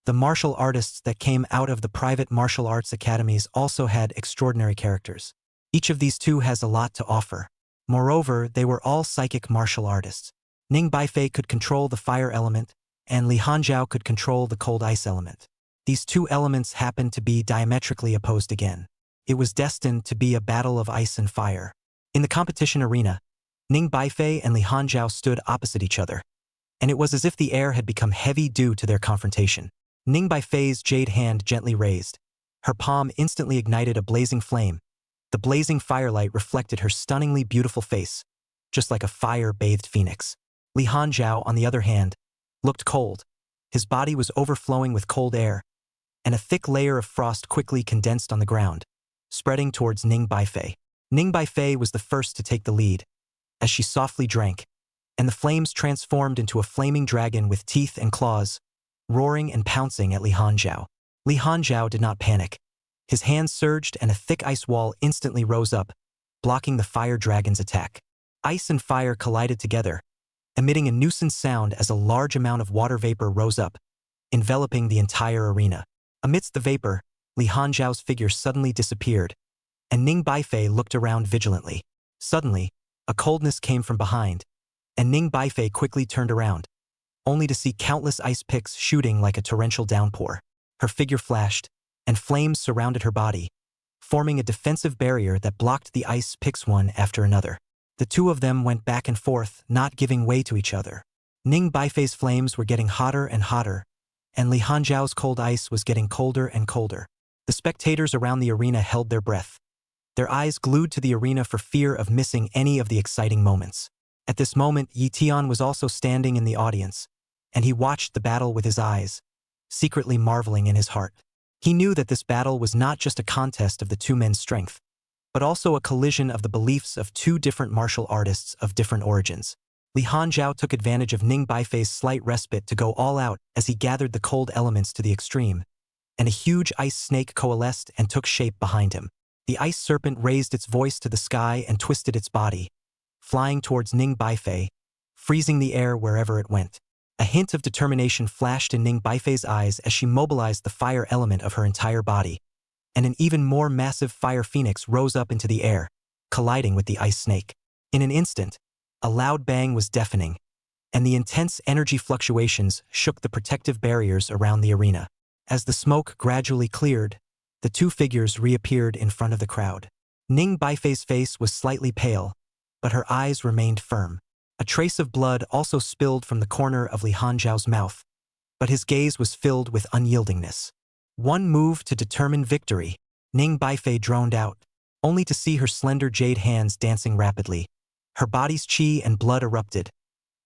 The martial artists that came out of the private martial arts academies also had extraordinary characters. Each of these two has a lot to offer. Moreover, they were all psychic martial artists. Ning Baifei could control the fire element, and Li Hanzhao could control the cold ice element. These two elements happened to be diametrically opposed again. It was destined to be a battle of ice and fire. In the competition arena, Ning Baifei and Li Hanzhao stood opposite each other, and it was as if the air had become heavy due to their confrontation. Ning Baifei's jade hand gently raised. Her palm instantly ignited a blazing flame. The blazing firelight reflected her stunningly beautiful face, just like a fire-bathed phoenix. Li Hanzhao, on the other hand, looked cold. His body was overflowing with cold air, and a thick layer of frost quickly condensed on the ground, spreading towards Ning Baifei. Ning Baifei was the first to take the lead, as she softly drank, and the flames transformed into a flaming dragon with teeth and claws, roaring and pouncing at Li Hanzhao. Li Hanzhao did not panic. His hands surged and a thick ice wall instantly rose up, blocking the fire dragon's attack. Ice and fire collided together, emitting a nuisance sound as a large amount of water vapor rose up, enveloping the entire arena. Amidst the vapor, Li Hanzhao's figure suddenly disappeared, and Ning Baifei looked around vigilantly. Suddenly, a coldness came from behind, and Ning Baifei quickly turned around, only to see countless ice picks shooting like a torrential downpour. Her figure flashed, and flames surrounded her body, forming a defensive barrier that blocked the ice picks one after another. The two of them went back and forth, not giving way to each other. Ning Baifei's flames were getting hotter and hotter, and Li Hanzhao's cold ice was getting colder and colder. The spectators around the arena held their breath, their eyes glued to the arena for fear of missing any of the exciting moments. At this moment, Yi Tian was also standing in the audience, and he watched the battle with his eyes, secretly marveling in his heart. He knew that this battle was not just a contest of the two men's strength, but also a collision of the beliefs of two different martial artists of different origins. Li Hanzhao took advantage of Ning Baifei's slight respite to go all out as he gathered the cold elements to the extreme, and a huge ice snake coalesced and took shape behind him. The ice serpent raised its voice to the sky and twisted its body, flying towards Ning Baifei, freezing the air wherever it went. A hint of determination flashed in Ning Baifei's eyes as she mobilized the fire element of her entire body, and an even more massive fire phoenix rose up into the air, colliding with the ice snake. In an instant, a loud bang was deafening, and the intense energy fluctuations shook the protective barriers around the arena. As the smoke gradually cleared, the two figures reappeared in front of the crowd. Ning Baifei's face was slightly pale, but her eyes remained firm. A trace of blood also spilled from the corner of Li Hanzhao's mouth, but his gaze was filled with unyieldingness. One move to determine victory, Ning Baifei droned out, only to see her slender jade hands dancing rapidly. Her body's qi and blood erupted,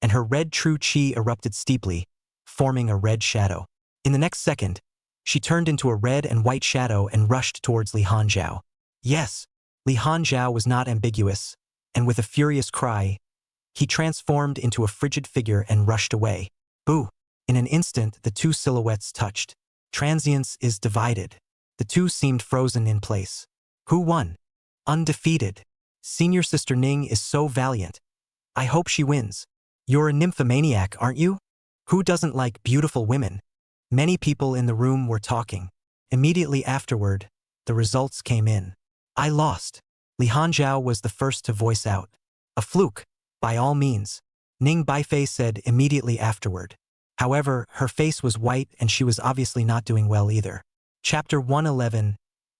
and her red true qi erupted steeply, forming a red shadow. In the next second, she turned into a red and white shadow and rushed towards Li Hanzhao. Yes, Li Hanzhao was not ambiguous, and with a furious cry, he transformed into a frigid figure and rushed away. Boo! In an instant, the two silhouettes touched. Transience is divided. The two seemed frozen in place. Who won? Undefeated. Senior Sister Ning is so valiant. I hope she wins. You're a nymphomaniac, aren't you? Who doesn't like beautiful women? Many people in the room were talking. Immediately afterward, the results came in. I lost. Li Hanzhao was the first to voice out. A fluke, by all means, Ning Baifei said immediately afterward. However, her face was white and she was obviously not doing well either. Chapter 111,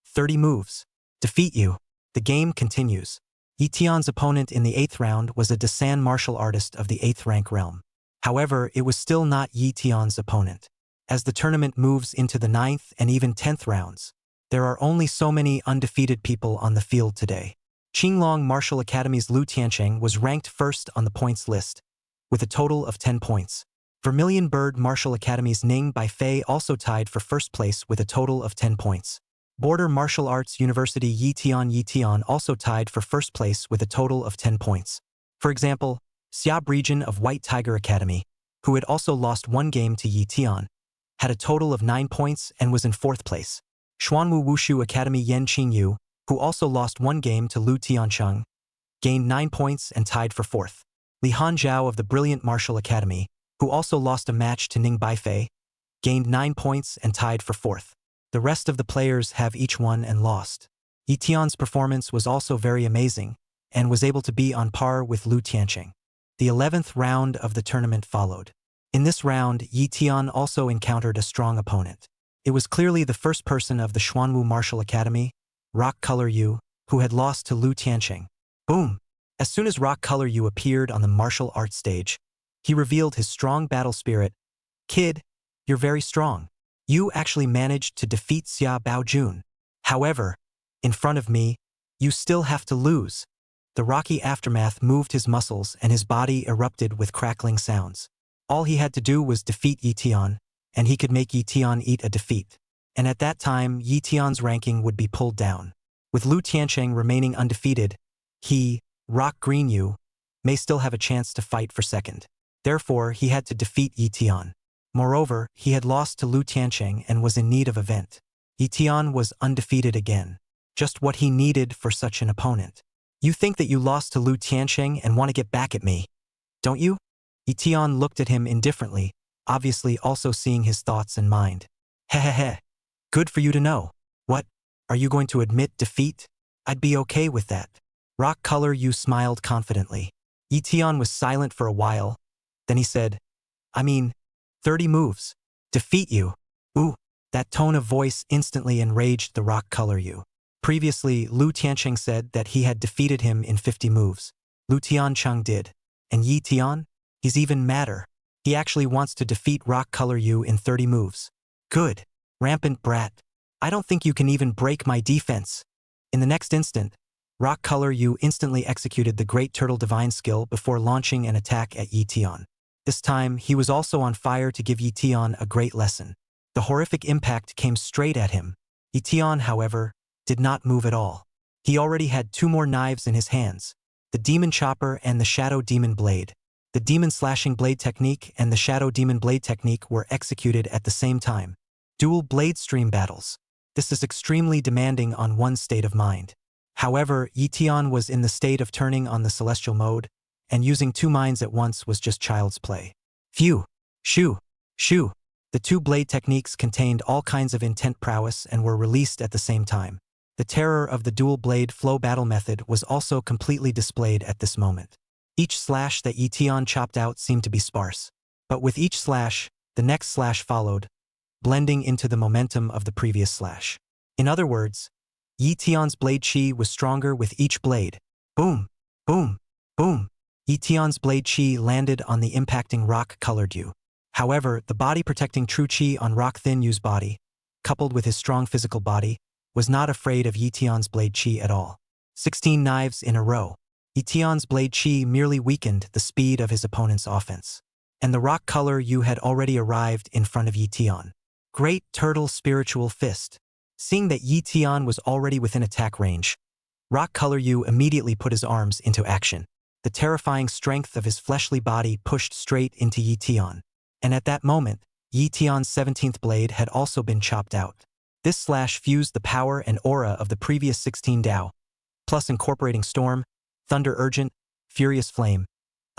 30 Moves. Defeat you. The game continues. Yi Tian's opponent in the 8th round was a Dasan martial artist of the 8th rank realm. However, it was still not Yi Tian's opponent. As the tournament moves into the 9th and even 10th rounds, there are only so many undefeated people on the field today. Qinglong Martial Academy's Lu Tian was ranked first on the points list, with a total of 10 points. Vermilion Bird Martial Academy's Ning Baifei also tied for first place with a total of 10 points. Border Martial Arts University Yi Tian also tied for first place with a total of 10 points. For example, Xiab region of White Tiger Academy, who had also lost one game to Yi Tian, had a total of 9 points and was in 4th place. Xuanwu Wushu Academy Yan Qingyu, who also lost one game to Lu Tian, gained 9 points and tied for 4th. Li Hanzhao of the Brilliant Martial Academy, who also lost a match to Ning Baifei, gained 9 points and tied for 4th. The rest of the players have each won and lost. Yi Tian's performance was also very amazing, and was able to be on par with Lu Tianqing. The 11th round of the tournament followed. In this round, Yi Tian also encountered a strong opponent. It was clearly the first person of the Xuanwu Martial Academy, Rock Color Yu, who had lost to Lu Tianqing. Boom! As soon as Rock Color Yu appeared on the martial arts stage, he revealed his strong battle spirit. Kid, you're very strong. You actually managed to defeat Xia Baojun. However, in front of me, you still have to lose. The rocky aftermath moved his muscles and his body erupted with crackling sounds. All he had to do was defeat Yi Tian, and he could make Yi Tian eat a defeat. And at that time, Yi Tian's ranking would be pulled down. With Lu Tianqing remaining undefeated, he, Rock Green Yu, may still have a chance to fight for second. Therefore, he had to defeat Yi Tian. Moreover, he had lost to Lu Tianqing and was in need of event. Yi Tian was undefeated again. Just what he needed for such an opponent. You think that you lost to Lu Tianqing and want to get back at me, don't you? Yi Tian looked at him indifferently, obviously also seeing his thoughts and mind. Hehehe. Good for you to know. What? Are you going to admit defeat? I'd be okay with that. Rock Color Yu smiled confidently. Yi Tian was silent for a while. Then he said, 30 moves. Defeat you. Ooh. That tone of voice instantly enraged the Rock Color Yu. Previously, Lu Tianqing said that he had defeated him in 50 moves. Lu Tianqing did. And Yi Tian? He's even madder. He actually wants to defeat Rock Color Yu in 30 moves. Good. Rampant brat. I don't think you can even break my defense. In the next instant, Rock Color Yu instantly executed the Great Turtle Divine skill before launching an attack at Yi Tian. This time, he was also on fire to give Yi Tian a great lesson. The horrific impact came straight at him. Yi Tian, however, did not move at all. He already had 2 more knives in his hands, the Demon Chopper and the Shadow Demon Blade. The Demon Slashing Blade technique and the Shadow Demon Blade technique were executed at the same time. Dual blade stream battles. This is extremely demanding on one's state of mind. However, Yi Tian was in the state of turning on the celestial mode, and using 2 minds at once was just child's play. Phew! Shoo! Shoo! The 2 blade techniques contained all kinds of intent prowess and were released at the same time. The terror of the dual blade flow battle method was also completely displayed at this moment. Each slash that Yi Tian chopped out seemed to be sparse. But with each slash, the next slash followed, blending into the momentum of the previous slash. In other words, Yi Tian's blade chi was stronger with each blade. Boom! Boom! Boom! Yi Tian's blade chi landed on the impacting Rock Colored Yu. However, the body-protecting true chi on Rock Thin Yu's body, coupled with his strong physical body, was not afraid of Yi Tian's blade chi at all. 16 knives in a row. Yi Tian's blade chi merely weakened the speed of his opponent's offense. And the Rock Color Yu had already arrived in front of Yi Tian. Great Turtle Spiritual Fist. Seeing that Yi Tian was already within attack range, Rock Color Yu immediately put his arms into action. The terrifying strength of his fleshly body pushed straight into Yi Tian. And at that moment, Yi Tian's 17th blade had also been chopped out. This slash fused the power and aura of the previous 16 Dao, plus incorporating Storm, Thunder Urgent, Furious Flame,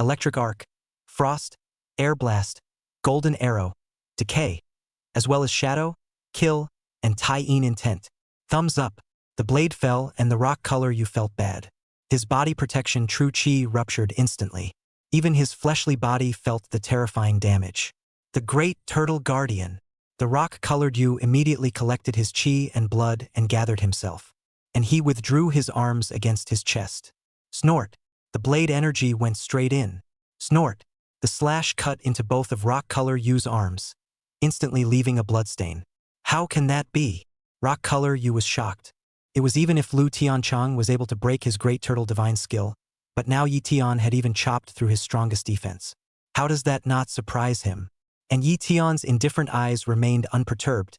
Electric Arc, Frost, Air Blast, Golden Arrow, Decay, as well as Shadow, Kill, and Tie-in Intent. Thumbs up. The blade fell and the Rock Color Yu felt bad. His body protection true chi ruptured instantly. Even his fleshly body felt the terrifying damage. The Great Turtle Guardian. The Rock-Colored Yu immediately collected his chi and blood and gathered himself. And he withdrew his arms against his chest. Snort. The blade energy went straight in. Snort. The slash cut into both of Rock Color Yu's arms, instantly leaving a bloodstain. How can that be? Rock Color Yu was shocked. It was even if Lu Tianqing was able to break his Great Turtle Divine skill, but now Yi Tian had even chopped through his strongest defense. How does that not surprise him? And Yi Tian's indifferent eyes remained unperturbed,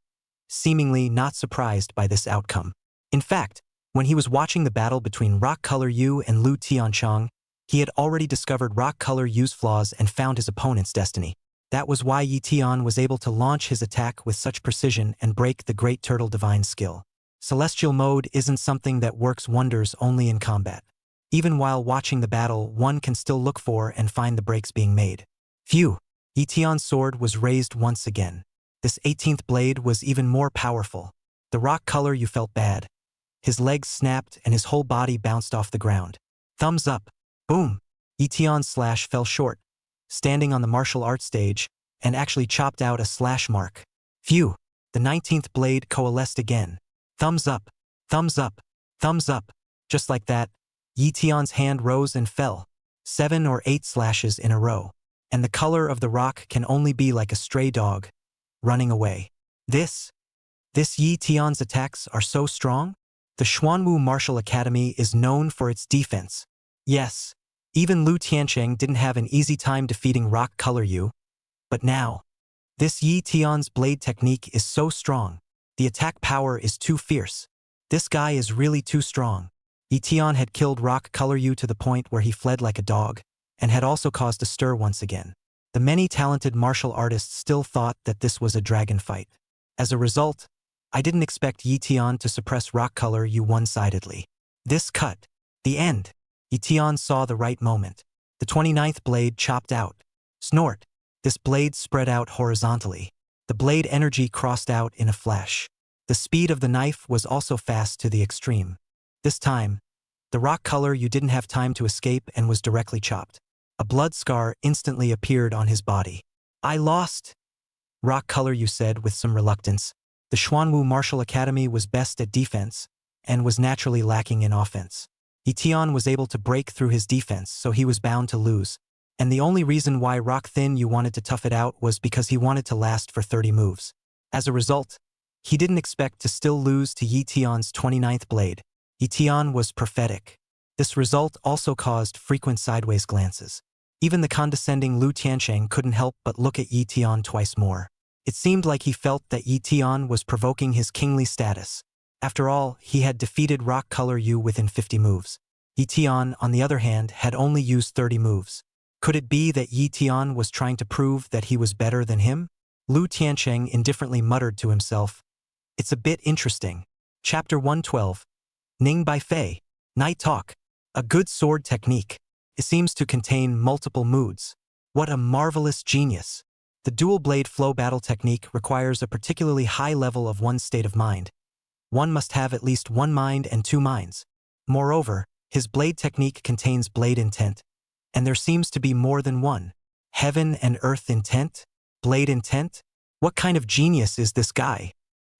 seemingly not surprised by this outcome. In fact, when he was watching the battle between Rock Color Yu and Lu Tianqing, he had already discovered Rock Color Yu's flaws and found his opponent's destiny. That was why Yi Tian was able to launch his attack with such precision and break the Great Turtle Divine skill. Celestial mode isn't something that works wonders only in combat. Even while watching the battle, one can still look for and find the breaks being made. Phew! Yi Tian's sword was raised once again. This 18th blade was even more powerful. The rock color you felt bad. His legs snapped and his whole body bounced off the ground. Thumbs up. Boom! Yi Tian's slash fell short, standing on the martial arts stage, and actually chopped out a slash mark. Phew! The 19th blade coalesced again. Thumbs up. Thumbs up. Thumbs up. Just like that, Yi Tian's hand rose and fell. 7 or 8 slashes in a row. And the color of the rock can only be like a stray dog, running away. This Yi Tian's attacks are so strong? The Xuanwu Martial Academy is known for its defense. Yes, even Lu Tian didn't have an easy time defeating Rock Color Yu. But now, this Yi Tian's blade technique is so strong. The attack power is too fierce. This guy is really too strong. Yi Tian had killed Rock Color Yu to the point where he fled like a dog, and had also caused a stir once again. The many talented martial artists still thought that this was a dragon fight. As a result, I didn't expect Yi Tian to suppress Rock Color Yu one-sidedly. This cut. The end. Yi Tian saw the right moment. The 29th blade chopped out. Snort. This blade spread out horizontally. The blade energy crossed out in a flash. The speed of the knife was also fast to the extreme. This time, the Rock Color Yu didn't have time to escape and was directly chopped. A blood scar instantly appeared on his body. I lost, Rock Color Yu said with some reluctance. The Xuanwu Martial Academy was best at defense, and was naturally lacking in offense. Yi Tian was able to break through his defense, so he was bound to lose. And the only reason why Rock Thin Yu wanted to tough it out was because he wanted to last for 30 moves. As a result, he didn't expect to still lose to Yi Tian's 29th blade. Yi Tian was prophetic. This result also caused frequent sideways glances. Even the condescending Lu Tian couldn't help but look at Yi Tian twice more. It seemed like he felt that Yi Tian was provoking his kingly status. After all, he had defeated Rock Color Yu within 50 moves. Yi Tian, on the other hand, had only used 30 moves. Could it be that Yi Tian was trying to prove that he was better than him? Lu Tian indifferently muttered to himself. It's a bit interesting. Chapter 112. Ning Bai Fei. Night Talk. A good sword technique. It seems to contain multiple moods. What a marvelous genius. The dual blade flow battle technique requires a particularly high level of one's state of mind. One must have at least one mind and two minds. Moreover, his blade technique contains blade intent. And there seems to be more than one. Heaven and earth intent? Blade intent? What kind of genius is this guy?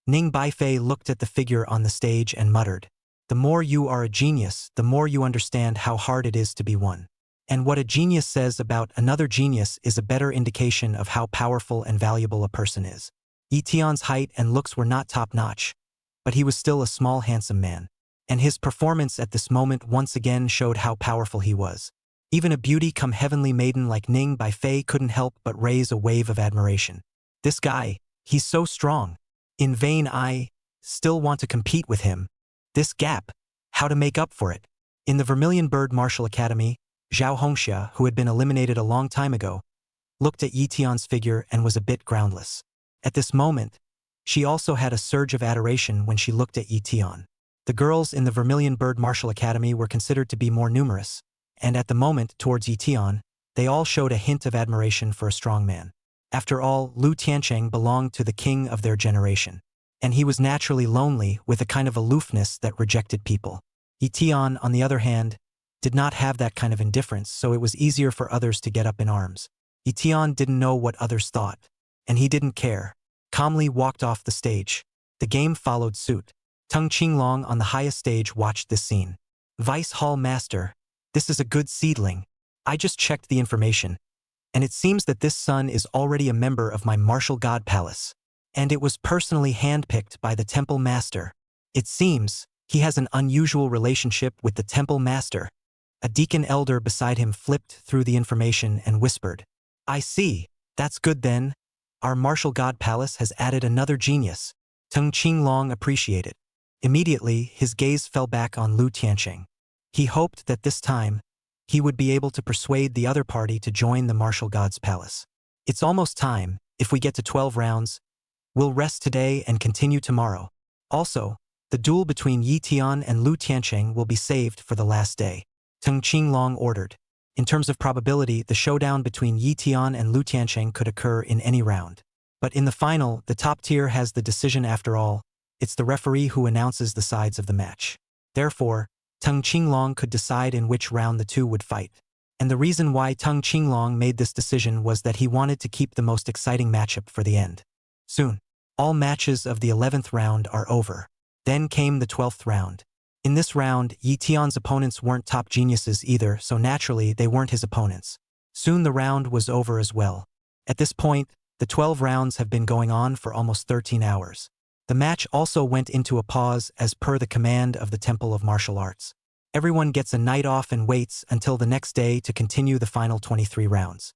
Ning Baifei looked at the figure on the stage and muttered. The more you are a genius, the more you understand how hard it is to be one. And what a genius says about another genius is a better indication of how powerful and valuable a person is. Yi Tian's height and looks were not top-notch, but he was still a small, handsome man. And his performance at this moment once again showed how powerful he was. Even a beauty-come-heavenly maiden like Ning Baifei couldn't help but raise a wave of admiration. This guy, he's so strong. In vain I still want to compete with him. This gap, how to make up for it. In the Vermilion Bird Martial Academy, Zhao Hongxia, who had been eliminated a long time ago, looked at Yi Tian's figure and was a bit groundless. At this moment, she also had a surge of adoration when she looked at Yi Tian. The girls in the Vermilion Bird Martial Academy were considered to be more numerous, and at the moment, towards Yi Tian, they all showed a hint of admiration for a strong man. After all, Lu Tian belonged to the king of their generation, and he was naturally lonely with a kind of aloofness that rejected people. Yi Tian, on the other hand, did not have that kind of indifference, so it was easier for others to get up in arms. Yi Tian didn't know what others thought, and he didn't care. Calmly walked off the stage. The game followed suit. Tung Qinglong on the highest stage watched this scene. Vice Hall Master, this is a good seedling. I just checked the information, and it seems that this son is already a member of my martial god palace. And it was personally handpicked by the temple master. It seems he has an unusual relationship with the temple master. A deacon elder beside him flipped through the information and whispered, I see, that's good then. Our martial god palace has added another genius. Tung Qinglong appreciated. Immediately, his gaze fell back on Lu Tian. He hoped that this time, he would be able to persuade the other party to join the martial god's palace. It's almost time. If we get to 12 rounds, we'll rest today and continue tomorrow. Also, the duel between Yi Tian and Lu Tian will be saved for the last day. Teng Qinglong ordered. In terms of probability, the showdown between Yi Tian and Lu Tian could occur in any round. But in the final, the top tier has the decision after all. It's the referee who announces the sides of the match. Therefore, Teng Qinglong could decide in which round the two would fight. And the reason why Teng Qinglong made this decision was that he wanted to keep the most exciting matchup for the end. Soon, all matches of the 11th round are over. Then came the 12th round. In this round, Yi Tian's opponents weren't top geniuses either, so naturally they weren't his opponents. Soon the round was over as well. At this point, the 12 rounds have been going on for almost 13 hours. The match also went into a pause as per the command of the Temple of Martial Arts. Everyone gets a night off and waits until the next day to continue the final 23 rounds.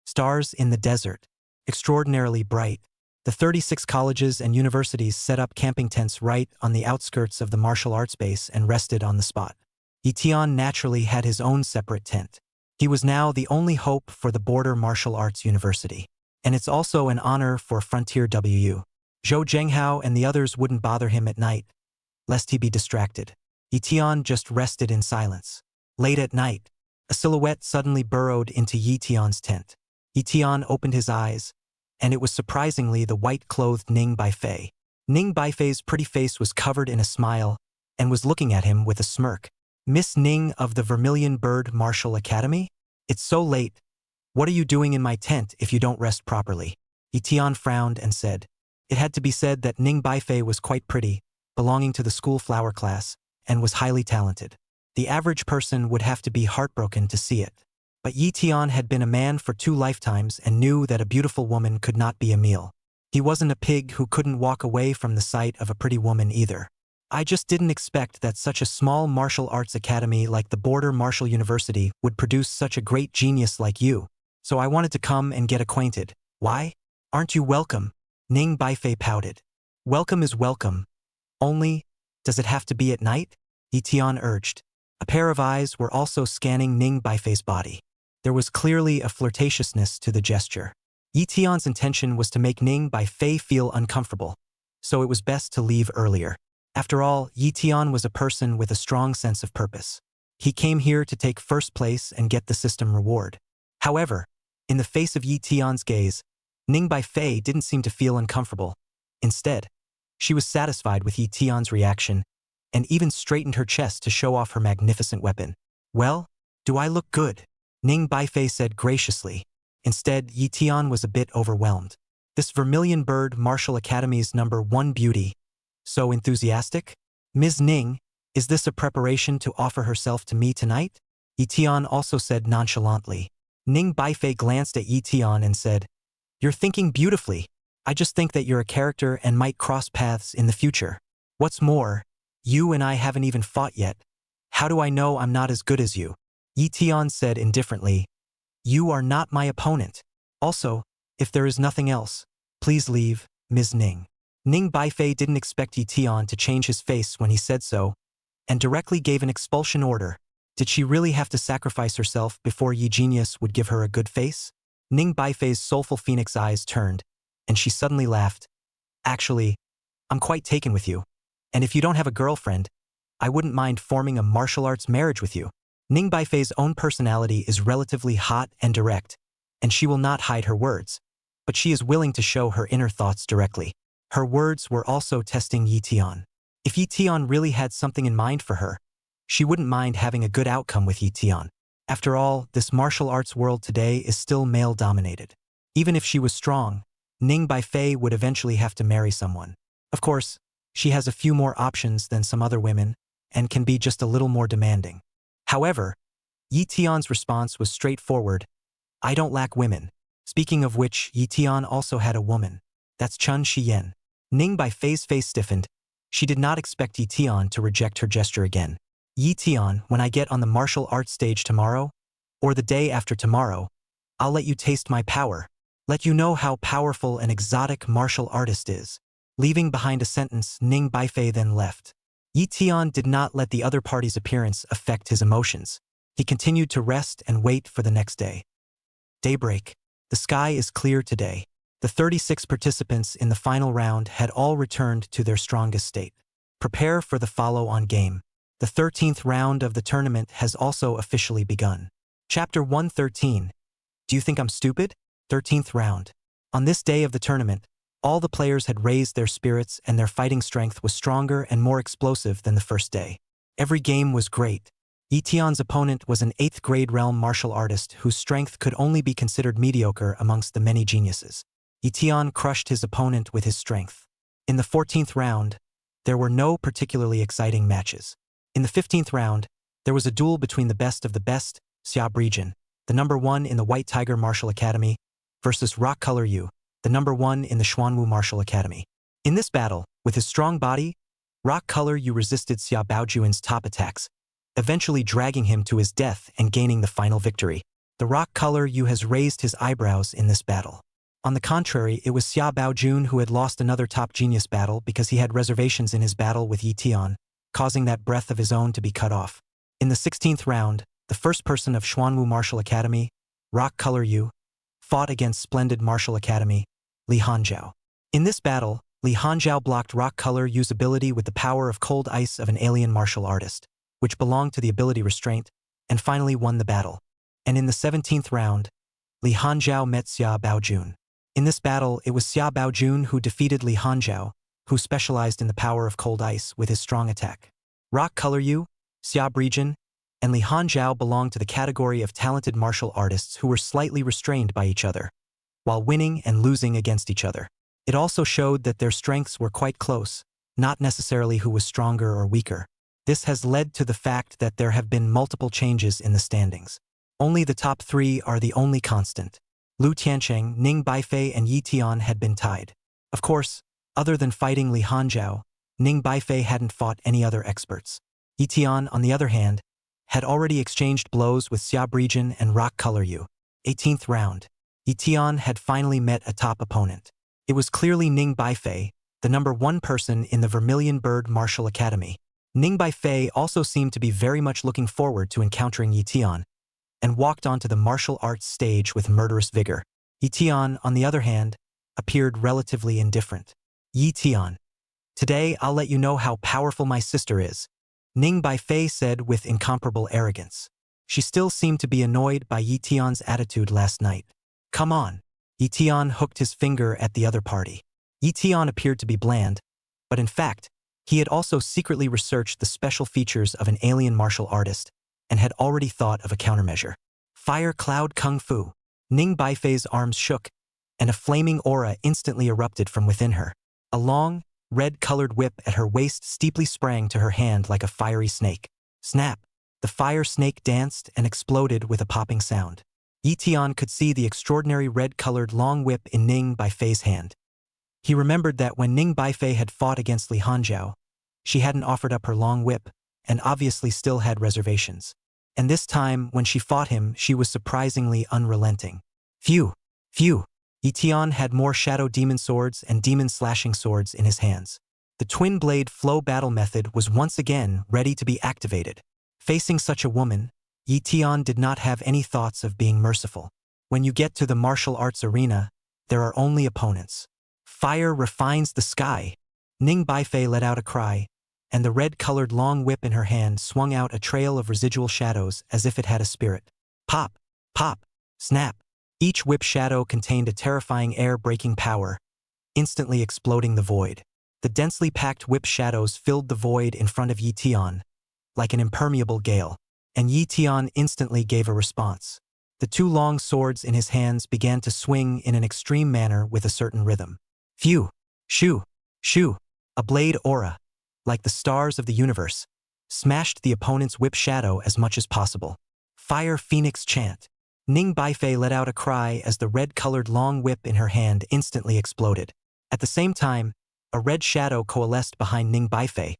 Stars in the desert. Extraordinarily bright. The 36 colleges and universities set up camping tents right on the outskirts of the martial arts base and rested on the spot. Yi Tian naturally had his own separate tent. He was now the only hope for the Border Martial Arts University. And it's also an honor for Frontier WU. Zhou Zhenghao and the others wouldn't bother him at night, lest he be distracted. Yi Tian just rested in silence. Late at night, a silhouette suddenly burrowed into Yi Tian's tent. Yi Tian opened his eyes, and it was surprisingly the white-clothed Ning Baifei. Ning Baifei's pretty face was covered in a smile and was looking at him with a smirk. Miss Ning of the Vermilion Bird Martial Academy? It's so late. What are you doing in my tent if you don't rest properly? Yi Tian frowned and said. It had to be said that Ning Baifei was quite pretty, belonging to the school flower class, and was highly talented. The average person would have to be heartbroken to see it. But Yi Tian had been a man for 2 lifetimes and knew that a beautiful woman could not be a meal. He wasn't a pig who couldn't walk away from the sight of a pretty woman either. I just didn't expect that such a small martial arts academy like the Border Martial University would produce such a great genius like you. So I wanted to come and get acquainted. Why? Aren't you welcome? Ning Baifei pouted. Welcome is welcome. Only, does it have to be at night? Yi Tian urged. A pair of eyes were also scanning Ning Baifei's body. There was clearly a flirtatiousness to the gesture. Yi Tian's intention was to make Ning Baifei feel uncomfortable, so it was best to leave earlier. After all, Yi Tian was a person with a strong sense of purpose. He came here to take first place and get the system reward. However, in the face of Yi Tian's gaze, Ning Baifei didn't seem to feel uncomfortable. Instead, she was satisfied with Yi Tian's reaction and even straightened her chest to show off her magnificent weapon. Well, do I look good? Ning Baifei said graciously. Instead, Yi Tian was a bit overwhelmed. This Vermilion Bird Martial Academy's #1 beauty. So enthusiastic? Ms. Ning, is this a preparation to offer herself to me tonight? Yi Tian also said nonchalantly. Ning Baifei glanced at Yi Tian and said, You're thinking beautifully. I just think that you're a character and might cross paths in the future. What's more, you and I haven't even fought yet. How do I know I'm not as good as you? Yi Tian said indifferently, You are not my opponent. Also, if there is nothing else, please leave, Ms. Ning. Ning Baifei didn't expect Yi Tian to change his face when he said so, and directly gave an expulsion order. Did she really have to sacrifice herself before Yi Genius would give her a good face? Ning Baifei's soulful phoenix eyes turned, and she suddenly laughed. Actually, I'm quite taken with you. And if you don't have a girlfriend, I wouldn't mind forming a martial arts marriage with you. Ning Baifei's own personality is relatively hot and direct, and she will not hide her words, but she is willing to show her inner thoughts directly. Her words were also testing Yi Tian. If Yi Tian really had something in mind for her, she wouldn't mind having a good outcome with Yi Tian. After all, this martial arts world today is still male-dominated. Even if she was strong, Ning Baifei would eventually have to marry someone. Of course, she has a few more options than some other women and can be just a little more demanding. However, Yi Tian's response was straightforward. I don't lack women. Speaking of which, Yi Tian also had a woman. That's Chunzi Challenged. Ning Baifei's face stiffened. She did not expect Yi Tian to reject her gesture again. Yi Tian, when I get on the martial arts stage tomorrow, or the day after tomorrow, I'll let you taste my power. Let you know how powerful an exotic martial artist is. Leaving behind a sentence, Ning Baifei then left. Yi Tian did not let the other party's appearance affect his emotions. He continued to rest and wait for the next day. Daybreak. The sky is clear today. The 36 participants in the final round had all returned to their strongest state. Prepare for the follow-on game. The 13th round of the tournament has also officially begun. Chapter 113. Do you think I'm stupid? 13th round. On this day of the tournament, all the players had raised their spirits and their fighting strength was stronger and more explosive than the first day. Every game was great. Lu Tian's opponent was an 8th grade realm martial artist whose strength could only be considered mediocre amongst the many geniuses. Lu Tian crushed his opponent with his strength. In the 14th round, there were no particularly exciting matches. In the 15th round, there was a duel between the best of the best, Rejection, the number 1 in the White Tiger Martial Academy, versus Rock Color Yu, the number 1 in the Xuanwu Martial Academy. In this battle, with his strong body, Rock Color Yu resisted Xia Baojuan's top attacks, eventually dragging him to his death and gaining the final victory. The Rock Color Yu has raised his eyebrows in this battle. On the contrary, it was Xia Baojun who had lost another top genius battle because he had reservations in his battle with Lu Tian, causing that breath of his own to be cut off. In the 16th round, the first person of Xuanwu Martial Academy, Rock Color Yu, fought against Splendid Martial Academy, Li Hanzhao. In this battle, Li Hanzhao blocked Rock Color Yu's ability with the power of cold ice of an alien martial artist, which belonged to the ability Restraint, and finally won the battle. And in the 17th round, Li Hanzhao met Xia Baojun. In this battle, it was Xia Baojun who defeated Li Hanzhao, who specialized in the power of cold ice with his strong attack. Rock Color Yu, Xia Baojun, and Li Hanzhao belonged to the category of talented martial artists who were slightly restrained by each other, while winning and losing against each other. It also showed that their strengths were quite close, not necessarily who was stronger or weaker. This has led to the fact that there have been multiple changes in the standings. Only the top 3 are the only constant. Lu Tiancheng, Ning Baifei and Lu Tian had been tied. Of course, other than fighting Li Hanzhao, Ning Baifei hadn't fought any other experts. Lu Tian, on the other hand, had already exchanged blows with Xia Baojun and Rock Color Yu. 18th round. Lu Tian had finally met a top opponent. It was clearly Ning Baifei, the number 1 person in the Vermilion Bird Martial Academy. Ning Baifei also seemed to be very much looking forward to encountering Lu Tian, and walked onto the martial arts stage with murderous vigor. Lu Tian, on the other hand, appeared relatively indifferent. Lu Tian. Today I'll let you know how powerful my sister is, Ning Baifei said with incomparable arrogance. She still seemed to be annoyed by Lu Tian's attitude last night. Come on. Lu Tian hooked his finger at the other party. Lu Tian appeared to be bland, but in fact, he had also secretly researched the special features of an alien martial artist and had already thought of a countermeasure. Fire Cloud Kung Fu. Ning Baifei's arms shook, and a flaming aura instantly erupted from within her. A long, red-colored whip at her waist steeply sprang to her hand like a fiery snake. Snap! The fire snake danced and exploded with a popping sound. Lu Tian could see the extraordinary red-colored long whip in Ning Baifei's hand. He remembered that when Ning Baifei had fought against Li Hanzhao, she hadn't offered up her long whip, and obviously still had reservations. And this time, when she fought him, she was surprisingly unrelenting. Phew! Phew! Lu Tian had more shadow demon swords and demon slashing swords in his hands. The twin blade flow battle method was once again ready to be activated. Facing such a woman, Lu Tian did not have any thoughts of being merciful. When you get to the martial arts arena, there are only opponents. Fire refines the sky. Ning Baifei let out a cry, and the red-colored long whip in her hand swung out a trail of residual shadows as if it had a spirit. Pop! Pop! Snap! Each whip shadow contained a terrifying air-breaking power, instantly exploding the void. The densely packed whip shadows filled the void in front of Lu Tian, like an impermeable gale, and Lu Tian instantly gave a response. The 2 long swords in his hands began to swing in an extreme manner with a certain rhythm. Phew! Shoo! Shoo! A blade aura, like the stars of the universe, smashed the opponent's whip shadow as much as possible. Fire Phoenix chant. Ning Baifei let out a cry as the red-colored long whip in her hand instantly exploded. At the same time, a red shadow coalesced behind Ning Baifei,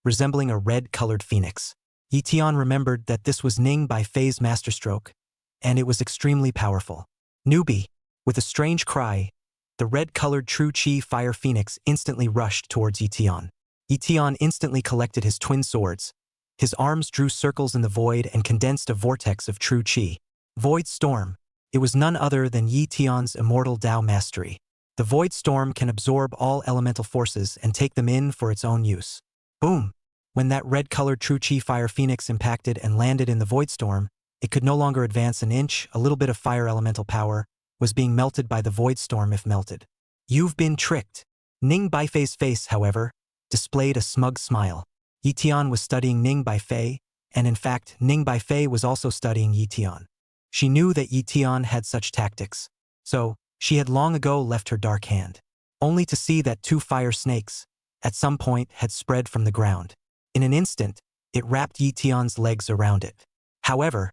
resembling a red-colored phoenix. Lu Tian remembered that this was Ning Baifei's masterstroke, and it was extremely powerful. Newbie! With a strange cry, the red-colored True Chi Fire Phoenix instantly rushed towards Lu Tian. Lu Tian instantly collected his twin swords. His arms drew circles in the void and condensed a vortex of True Chi. Void Storm. It was none other than Yi Tian's immortal Dao mastery. The Void Storm can absorb all elemental forces and take them in for its own use. Boom! When that red-colored True Chi Fire Phoenix impacted and landed in the Void Storm, it could no longer advance an inch. A little bit of fire elemental power was being melted by the Void Storm if melted. You've been tricked. Ning Baifei's face, however, displayed a smug smile. Yi Tian was studying Ning Baifei, and in fact, Ning Baifei was also studying Yi Tian. She knew that Yi Tian had such tactics, so she had long ago left her dark hand, only to see that two fire snakes, at some point, had spread from the ground. In an instant, it wrapped Yi Tian's legs around it. However,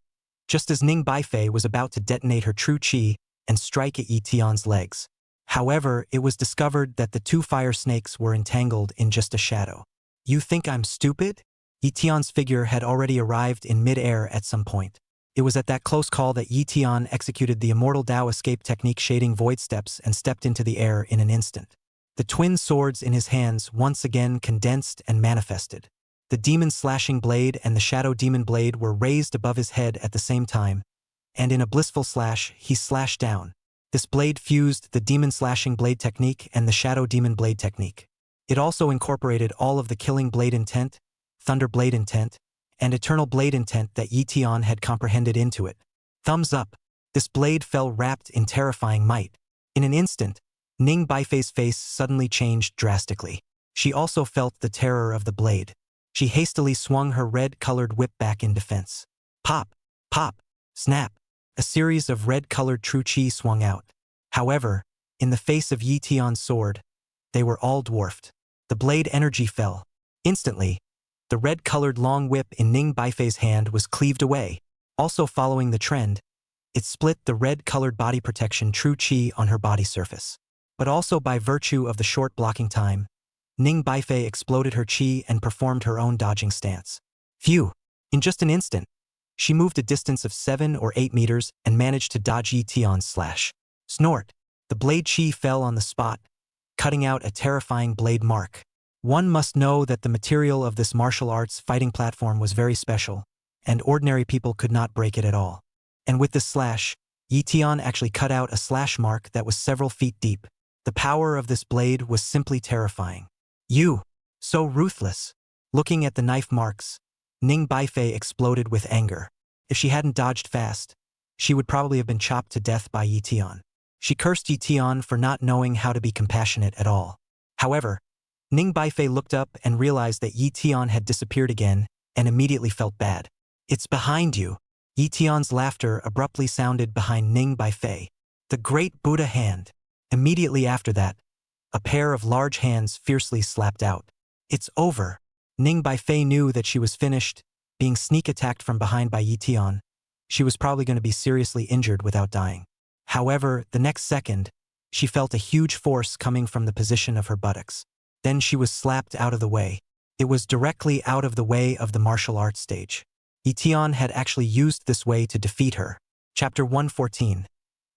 just as Ning Baifei was about to detonate her true chi and strike at Yi Tian's legs, it was discovered that the two fire snakes were entangled in just a shadow. You think I'm stupid? Yi Tian's figure had already arrived in mid-air at some point. It was at that close call that Yi Tian executed the immortal Dao escape technique shading void steps and stepped into the air in an instant. The twin swords in his hands once again condensed and manifested. The demon slashing blade and the shadow demon blade were raised above his head at the same time, and in a blissful slash, he slashed down. This blade fused the demon slashing blade technique and the shadow demon blade technique. It also incorporated all of the killing blade intent, thunder blade intent, and eternal blade intent that Yi Tian had comprehended into it. Thumbs up. This blade fell wrapped in terrifying might. In an instant, Ning Baifei's face suddenly changed drastically. She also felt the terror of the blade. She hastily swung her red-colored whip back in defense. Pop! Pop! Snap! A series of red-colored true chi swung out. However, in the face of Yi Tian's sword, they were all dwarfed. The blade energy fell. Instantly, the red-colored long whip in Ning Baifei's hand was cleaved away. Also following the trend, it split the red-colored body protection true chi on her body surface. But also by virtue of the short blocking time, Ning Baifei exploded her chi and performed her own dodging stance. Phew! In just an instant, she moved a distance of 7 or 8 meters and managed to dodge Yi Tian's slash. Snort! The blade chi fell on the spot, cutting out a terrifying blade mark. One must know that the material of this martial arts fighting platform was very special, and ordinary people could not break it at all. And with this slash, Yi Tian actually cut out a slash mark that was several feet deep. The power of this blade was simply terrifying. You! So ruthless! Looking at the knife marks, Ning Baifei exploded with anger. If she hadn't dodged fast, she would probably have been chopped to death by Yi Tian. She cursed Yi Tian for not knowing how to be compassionate at all. However, Ning Baifei looked up and realized that Yi Tian had disappeared again and immediately felt bad. It's behind you. Yi Tian's laughter abruptly sounded behind Ning Baifei. The great Buddha hand. Immediately after that, a pair of large hands fiercely slapped out. It's over. Ning Baifei knew that she was finished, being sneak attacked from behind by Yi Tian. She was probably going to be seriously injured without dying. However, the next second, she felt a huge force coming from the position of her buttocks. Then she was slapped out of the way. It was directly out of the way of the martial arts stage. Yi Tian had actually used this way to defeat her. Chapter 114.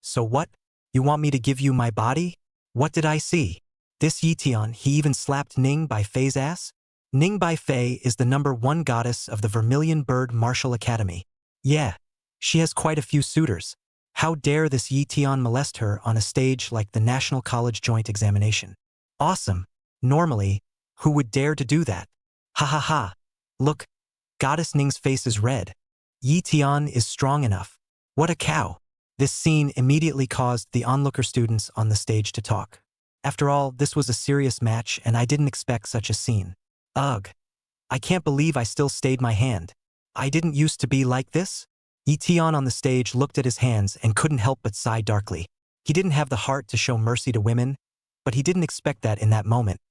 So what? You want me to give you my body? What did I see? This Yi Tian, he even slapped Ning Baifei's ass? Ning Baifei is the #1 goddess of the Vermilion Bird Martial Academy. Yeah, she has quite a few suitors. How dare this Yi Tian molest her on a stage like the National College Joint Examination? Awesome. Normally, who would dare to do that? Ha ha ha. Look, Goddess Ning's face is red. Yi Tian is strong enough. What a cow. This scene immediately caused the onlooker students on the stage to talk. After all, this was a serious match and I didn't expect such a scene. Ugh. I can't believe I still stayed my hand. I didn't used to be like this? Yi Tian on the stage looked at his hands and couldn't help but sigh darkly. He didn't have the heart to show mercy to women, but he didn't expect that in that moment.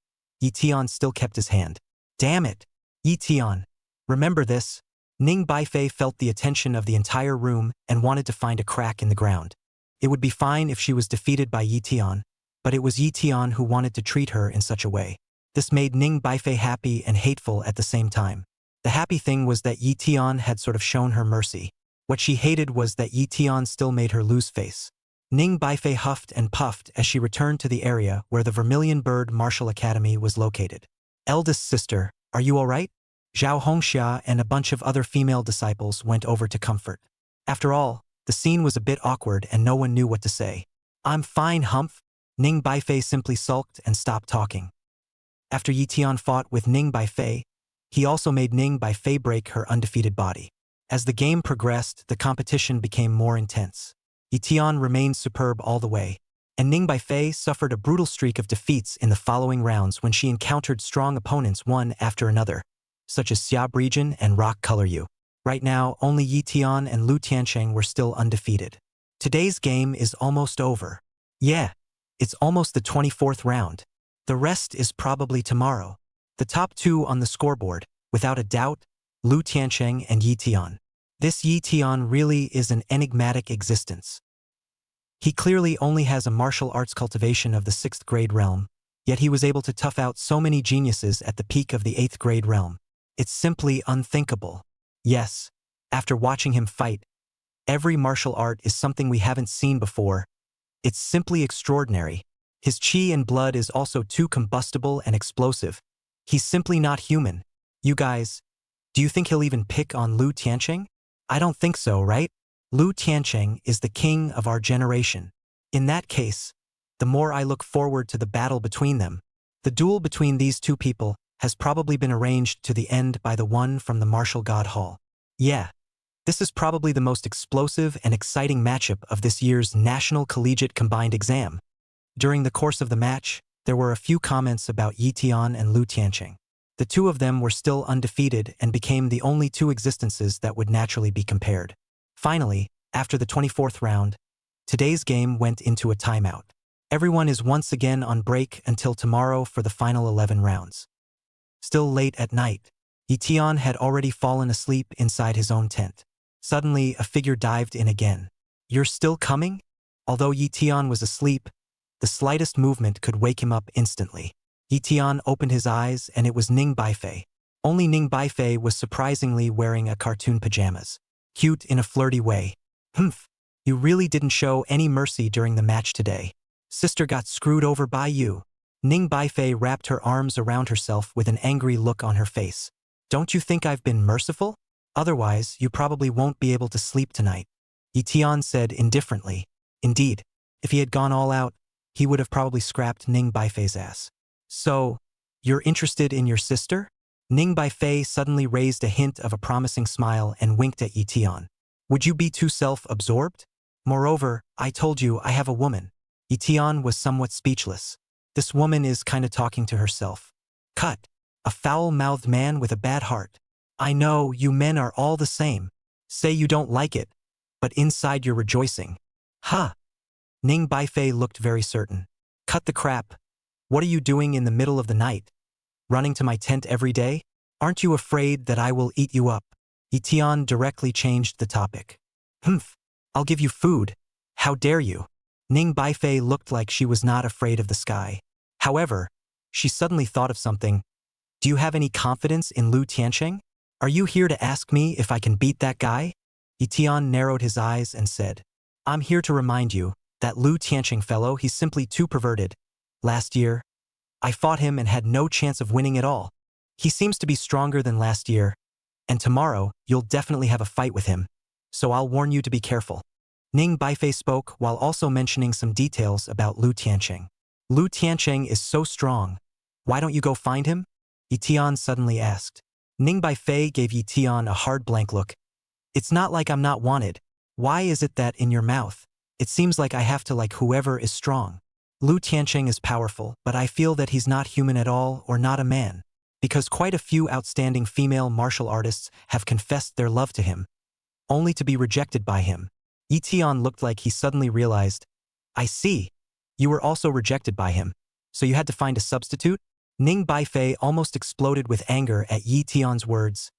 Yi Tian still kept his hand. Damn it! Yi Tian. Remember this. Ning Baifei felt the attention of the entire room and wanted to find a crack in the ground. It would be fine if she was defeated by Yi Tian, but it was Yi Tian who wanted to treat her in such a way. This made Ning Baifei happy and hateful at the same time. The happy thing was that Yi Tian had sort of shown her mercy. What she hated was that Yi Tian still made her lose face. Ning Baifei huffed and puffed as she returned to the area where the Vermilion Bird Martial Academy was located. Eldest sister, are you all right? Zhao Hongxia and a bunch of other female disciples went over to comfort. After all, The scene was a bit awkward and no one knew what to say. "I'm fine, Humph." Ning Baifei simply sulked and stopped talking. After Yi Tian fought with Ning Baifei, he also made Ning Baifei break her undefeated body. As the game progressed, the competition became more intense. Yi Tian remained superb all the way, and Ning Baifei suffered a brutal streak of defeats in the following rounds when she encountered strong opponents one after another, such as Xia Breijin and Rock Color Yu. Right now, only Yi Tian and Lu Tian were still undefeated. Today's game is almost over. Yeah, it's almost the 24th round. The rest is probably tomorrow. The top two on the scoreboard, without a doubt, Lu Tiancheng and Yi Tian. This Yi Tian really is an enigmatic existence. He clearly only has a martial arts cultivation of the 6th grade realm, yet he was able to tough out so many geniuses at the peak of the 8th grade realm. It's simply unthinkable. Yes, after watching him fight, every martial art is something we haven't seen before. It's simply extraordinary. His chi and blood is also too combustible and explosive. He's simply not human. You guys, do you think he'll even pick on Lu Tiancheng? I don't think so, right? Lu Tiancheng is the king of our generation. In that case, the more I look forward to the battle between them. The duel between these two people has probably been arranged to the end by the one from the Martial God Hall. Yeah, this is probably the most explosive and exciting matchup of this year's National Collegiate Combined Exam. During the course of the match, there were a few comments about Yi Tian and Lu Tiancheng. The two of them were still undefeated and became the only two existences that would naturally be compared. Finally, after the 24th round, today's game went into a timeout. Everyone is once again on break until tomorrow for the final 11 rounds. Still late at night, Yi Tian had already fallen asleep inside his own tent. Suddenly, a figure dived in again. "You're still coming?" Although Yi Tian was asleep, the slightest movement could wake him up instantly. Yi Tian opened his eyes and it was Ning Baifei. Only Ning Baifei was surprisingly wearing a cartoon pajamas. Cute in a flirty way. "Humph, you really didn't show any mercy during the match today. Sister got screwed over by you." Ning Baifei wrapped her arms around herself with an angry look on her face. "Don't you think I've been merciful? Otherwise, you probably won't be able to sleep tonight," Yi Tian said indifferently. Indeed, if he had gone all out, he would have probably scrapped Ning Baifei's ass. "So, you're interested in your sister?" Ning Baifei suddenly raised a hint of a promising smile and winked at Yi Tian. "Would you be too self-absorbed? Moreover, I told you I have a woman." Yi Tian was somewhat speechless. This woman is kinda talking to herself. Cut. A foul-mouthed man with a bad heart. "I know, you men are all the same. Say you don't like it, but inside you're rejoicing." "Huh." Ning Baifei looked very certain. "Cut the crap. What are you doing in the middle of the night? Running to my tent every day? Aren't you afraid that I will eat you up?" Yi Tian directly changed the topic. "Humph. I'll give you food. How dare you?" Ning Baifei looked like she was not afraid of the sky. However, she suddenly thought of something. "Do you have any confidence in Lu Tiancheng? Are you here to ask me if I can beat that guy?" Yi Tian narrowed his eyes and said, "I'm here to remind you that Lu Tiancheng fellow, he's simply too perverted. Last year, I fought him and had no chance of winning at all. He seems to be stronger than last year, and tomorrow you'll definitely have a fight with him. So I'll warn you to be careful." Ning Baifei spoke while also mentioning some details about Lu Tiancheng. "Lu Tiancheng is so strong. Why don't you go find him?" Yi Tian suddenly asked. Ning Baifei gave Yi Tian a hard blank look. "It's not like I'm not wanted. Why is it that in your mouth, it seems like I have to like whoever is strong? Lu Tiancheng is powerful, but I feel that he's not human at all or not a man, because quite a few outstanding female martial artists have confessed their love to him, only to be rejected by him." Yi Tian looked like he suddenly realized. "I see. You were also rejected by him, so you had to find a substitute?" Ning Baifei almost exploded with anger at Yi Tian's words.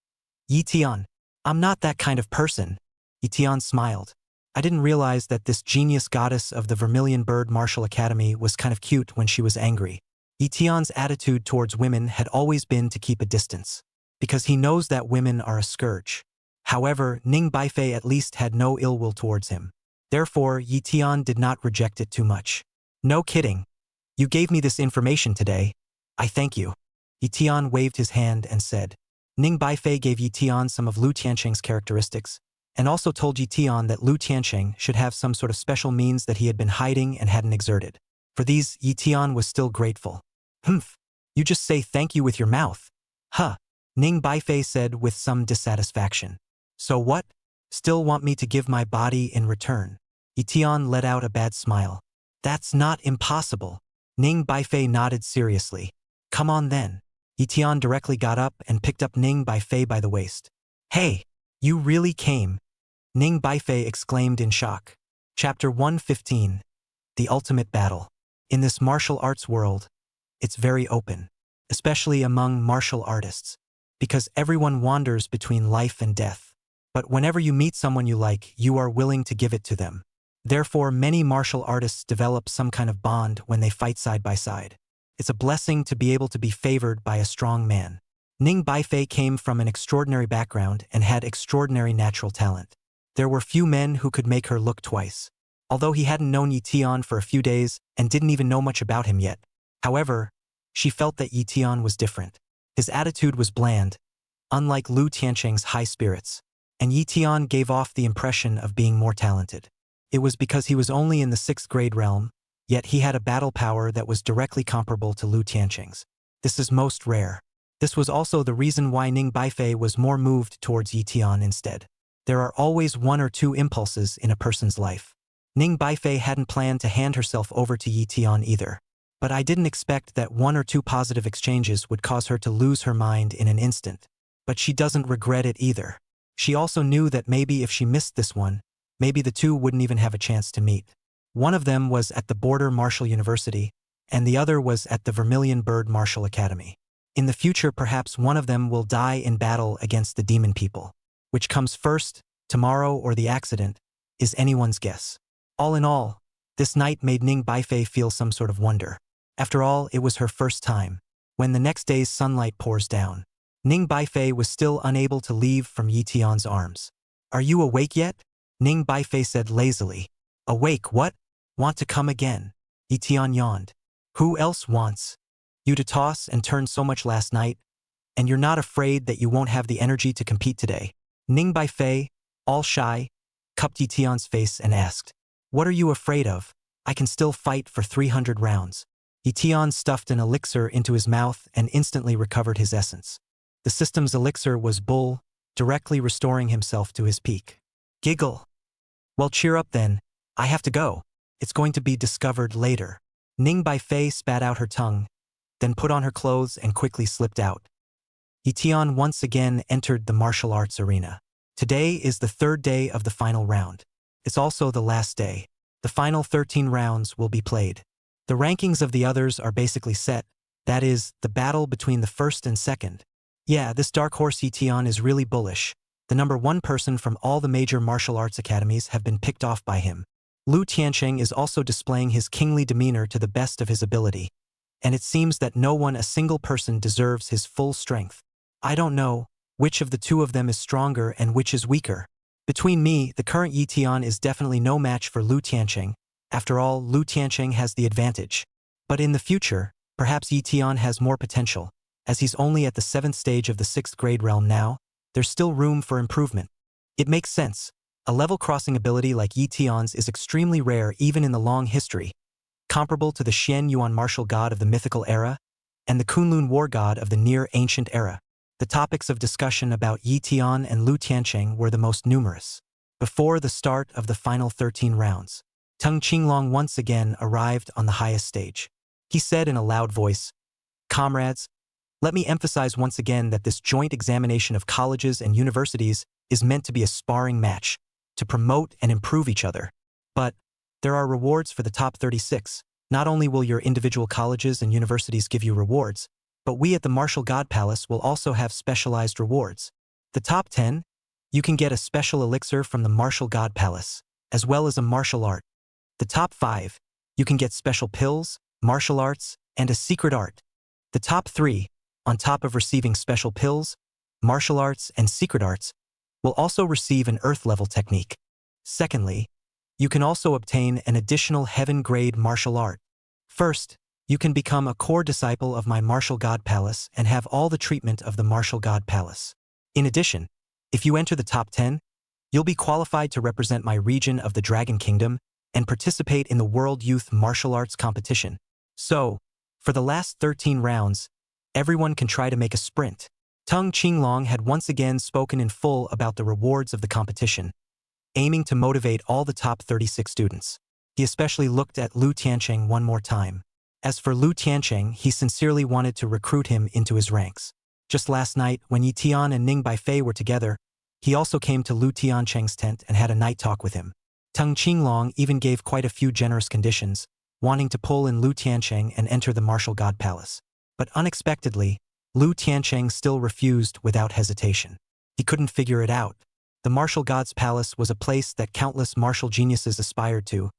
"Yi Tian, I'm not that kind of person." Yi Tian smiled. "I didn't realize that this genius goddess of the Vermilion Bird Martial Academy was kind of cute when she was angry." Yi Tian's attitude towards women had always been to keep a distance, because he knows that women are a scourge. However, Ning Baifei at least had no ill will towards him. Therefore, Yi Tian did not reject it too much. "No kidding. You gave me this information today. I thank you." Yi Tian waved his hand and said. Ning Baifei gave Yi Tian some of Lu Tiancheng's characteristics, and also told Yi Tian that Lu Tian should have some sort of special means that he had been hiding and hadn't exerted. For these, Yi Tian was still grateful. Humph, you just say thank you with your mouth. Huh, Ning Baifei said with some dissatisfaction. So what? Still want me to give my body in return? Yi Tian let out a bad smile. That's not impossible. Ning Baifei nodded seriously. Come on then. Yi Tian directly got up and picked up Ning Baifei by the waist. Hey, you really came. Ning Baifei exclaimed in shock. Chapter 115. The Ultimate Battle. In this martial arts world, it's very open, especially among martial artists, because everyone wanders between life and death. But whenever you meet someone you like, you are willing to give it to them. Therefore, many martial artists develop some kind of bond when they fight side by side. It's a blessing to be able to be favored by a strong man. Ning Baifei came from an extraordinary background and had extraordinary natural talent. There were few men who could make her look twice. Although he hadn't known Yi Tian for a few days and didn't even know much about him yet. However, she felt that Yi Tian was different. His attitude was bland, unlike Lu Tian's high spirits, and Yi Tian gave off the impression of being more talented. It was because he was only in the 6th grade realm, yet he had a battle power that was directly comparable to Lu Tian's. This is most rare. This was also the reason why Ning Baifei was more moved towards Yi Tian instead. There are always one or two impulses in a person's life. Ning Baifei hadn't planned to hand herself over to Yi Tian either. But I didn't expect that one or two positive exchanges would cause her to lose her mind in an instant. But she doesn't regret it either. She also knew that maybe if she missed this one, maybe the two wouldn't even have a chance to meet. One of them was at the Border Martial University, and the other was at the Vermilion Bird Martial Academy. In the future, perhaps one of them will die in battle against the demon people. Which comes first, tomorrow or the accident, is anyone's guess. All in all, this night made Ning Baifei feel some sort of wonder. After all, it was her first time. When the next day's sunlight pours down, Ning Baifei was still unable to leave from Yi Tian's arms. Are you awake yet? Ning Baifei said lazily. Awake what? Want to come again? Yi Tian yawned. Who else wants you to toss and turn so much last night? And you're not afraid that you won't have the energy to compete today? Ning Baifei, all shy, cupped Yi Tian's face and asked. What are you afraid of? I can still fight for 300 rounds. Yi Tian stuffed an elixir into his mouth and instantly recovered his essence. The system's elixir was Bull, directly restoring himself to his peak. Giggle. Well, cheer up then. I have to go. It's going to be discovered later. Ning Baifei spat out her tongue, then put on her clothes and quickly slipped out. Yi Tian once again entered the martial arts arena. Today is the 3rd day of the final round. It's also the last day. The final 13 rounds will be played. The rankings of the others are basically set, that is, the battle between the 1st and 2nd. Yeah, this dark horse Yi Tian is really bullish. The number 1 person from all the major martial arts academies have been picked off by him. Lu Tian is also displaying his kingly demeanor to the best of his ability. And it seems that no one, a single person, deserves his full strength. I don't know which of the two of them is stronger and which is weaker. Between me, the current Yi Tian is definitely no match for Lu Tian. After all, Lu Tian has the advantage. But in the future, perhaps Yi Tian has more potential. As he's only at the 7th stage of the 6th grade realm now, there's still room for improvement. It makes sense. A level-crossing ability like Yi Tian's is extremely rare even in the long history, comparable to the Xian Yuan martial god of the mythical era and the Kunlun war god of the near-ancient era. The topics of discussion about Yi Tian and Lu Tian were the most numerous. Before the start of the final 13 rounds, Tung Qinglong once again arrived on the highest stage. He said in a loud voice, Comrades, let me emphasize once again that this joint examination of colleges and universities is meant to be a sparring match, to promote and improve each other. But there are rewards for the top 36. Not only will your individual colleges and universities give you rewards, but we at the Martial God Palace will also have specialized rewards. The top 10, you can get a special elixir from the Martial God Palace, as well as a martial art. The top 5, you can get special pills, martial arts, and a secret art. The top 3, on top of receiving special pills, martial arts, and secret arts, will also receive an earth-level technique. Secondly, you can also obtain an additional heaven-grade martial art. First, you can become a core disciple of my Martial God Palace and have all the treatment of the Martial God Palace. In addition, if you enter the top 10, You'll be qualified to represent my region of the Dragon Kingdom and participate in the World Youth Martial Arts Competition. So, for the last 13 rounds, everyone can try to make a sprint. Tung Qinglong had once again spoken in full about the rewards of the competition, aiming to motivate all the top 36 students. He especially looked at Lu Tian one more time. As for Lu Tian, he sincerely wanted to recruit him into his ranks. Just last night, when Yi Tian and Ning Baifei were together, he also came to Lu Tian's tent and had a night talk with him. Tung Qinglong even gave quite a few generous conditions, wanting to pull in Lu Tian and enter the martial god palace. But unexpectedly, Lu Tian still refused without hesitation. He couldn't figure it out. The martial god's palace was a place that countless martial geniuses aspired to,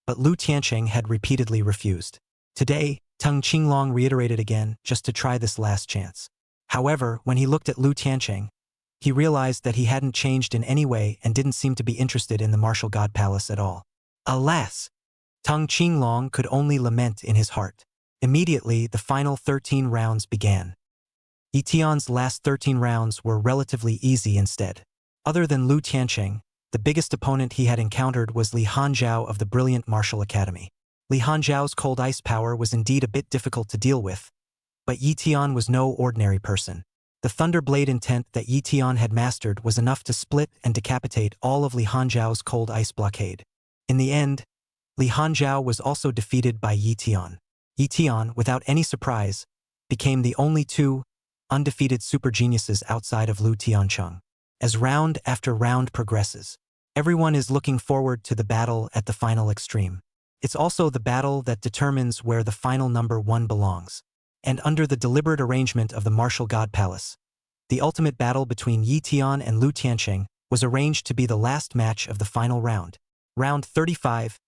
but Lu Tian had repeatedly refused. Today, Tung Qinglong reiterated again just to try this last chance. However, when he looked at Lu Tian, he realized that he hadn't changed in any way and didn't seem to be interested in the martial god palace at all. Alas! Tung Qinglong could only lament in his heart. Immediately, the final 13 rounds began. Yi Tian's last 13 rounds were relatively easy instead. Other than Lu Tian, the biggest opponent he had encountered was Li Hanzhao of the Brilliant Martial Academy. Li Hanzhao's cold ice power was indeed a bit difficult to deal with, but Yi Tian was no ordinary person. The Thunder Blade intent that Yi Tian had mastered was enough to split and decapitate all of Li Hanzhao's cold ice blockade. In the end, Li Hanzhao was also defeated by Yi Tian. Yi Tian, without any surprise, became the only two undefeated super geniuses outside of Lu Tiancheng. As round after round progresses, everyone is looking forward to the battle at the final extreme. It's also the battle that determines where the final number 1 belongs. And under the deliberate arrangement of the Martial God Palace, the ultimate battle between Yi Tian and Lu Tiancheng was arranged to be the last match of the final round. Round 35,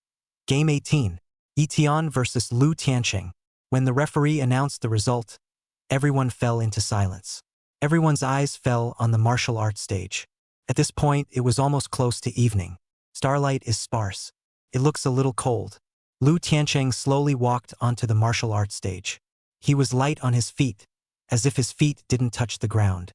Game 18, Yi Tian versus Lu Tiancheng. When the referee announced the result, everyone fell into silence. Everyone's eyes fell on the martial arts stage. At this point, it was almost close to evening. Starlight is sparse. It looks a little cold. Lu Tiancheng slowly walked onto the martial arts stage. He was light on his feet, as if his feet didn't touch the ground.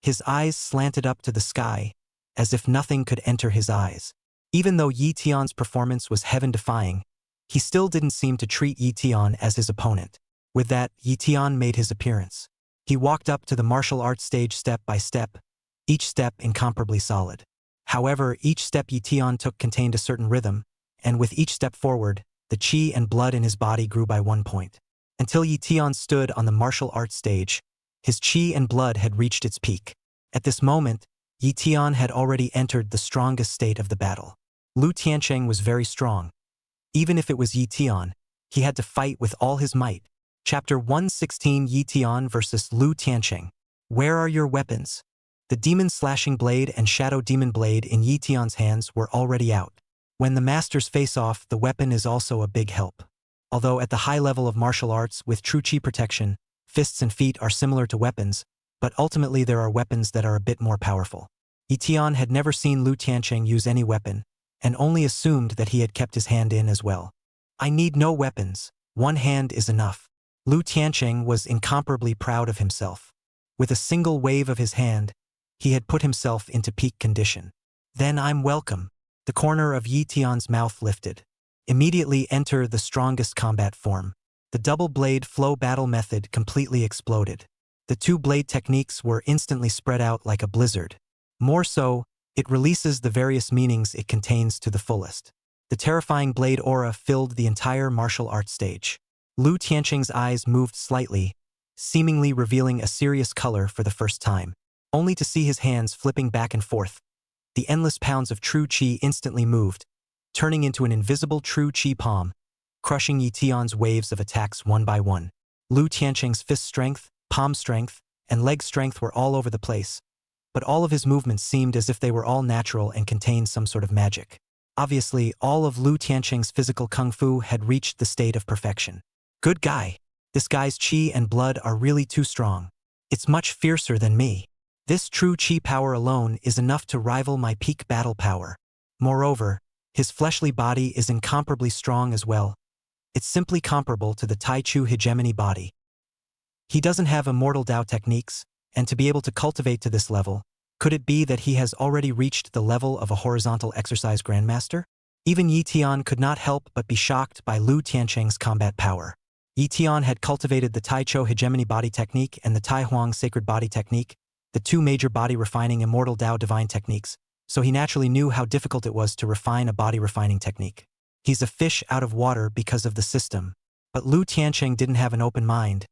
His eyes slanted up to the sky, as if nothing could enter his eyes. Even though Yi Tian's performance was heaven-defying, he still didn't seem to treat Yi Tian as his opponent. With that, Yi Tian made his appearance. He walked up to the martial arts stage step by step, each step incomparably solid. However, each step Yi Tian took contained a certain rhythm, and with each step forward, the qi and blood in his body grew by 1 point. Until Yi Tian stood on the martial arts stage, his qi and blood had reached its peak. At this moment, Yi Tian had already entered the strongest state of the battle. Lu Tiancheng was very strong. Even if it was Yi Tian, he had to fight with all his might. Chapter 116 Yi Tian versus Lu Tiancheng. Where are your weapons? The Demon Slashing Blade and Shadow Demon Blade in Yi Tian's hands were already out. When the masters face off, the weapon is also a big help. Although at the high level of martial arts with true chi protection, fists and feet are similar to weapons, but ultimately there are weapons that are a bit more powerful. Yi Tian had never seen Lu Tiancheng use any weapon, and only assumed that he had kept his hand in as well. I need no weapons. One hand is enough. Lu Tiancheng was incomparably proud of himself. With a single wave of his hand, he had put himself into peak condition. Then I'm welcome. The corner of Yi Tian's mouth lifted. Immediately enter the strongest combat form. The double blade flow battle method completely exploded. The two blade techniques were instantly spread out like a blizzard. More so, it releases the various meanings it contains to the fullest. The terrifying blade aura filled the entire martial arts stage. Lu Tiancheng's eyes moved slightly, seemingly revealing a serious color for the first time, only to see his hands flipping back and forth. The endless pounds of true qi instantly moved, turning into an invisible true qi palm, crushing Yi Tian's waves of attacks one by one. Lu Tiancheng's fist strength, palm strength, and leg strength were all over the place, but all of his movements seemed as if they were all natural and contained some sort of magic. Obviously, all of Lu Tiancheng's physical kung fu had reached the state of perfection. Good guy. This guy's qi and blood are really too strong. It's much fiercer than me. This true qi power alone is enough to rival my peak battle power. Moreover, his fleshly body is incomparably strong as well. It's simply comparable to the Taichu hegemony body. He doesn't have immortal Dao techniques, and to be able to cultivate to this level, Could it be that he has already reached the level of a horizontal exercise grandmaster? Even Yi Tian could not help but be shocked by Lu Tiancheng's combat power. Yi Tian had cultivated the Tai Cho hegemony body technique and the Tai Huang sacred body technique, the two major body-refining immortal Tao divine techniques, so he naturally knew how difficult it was to refine a body-refining technique. He's a fish out of water because of the system. But Lu Tiancheng didn't have an open mind,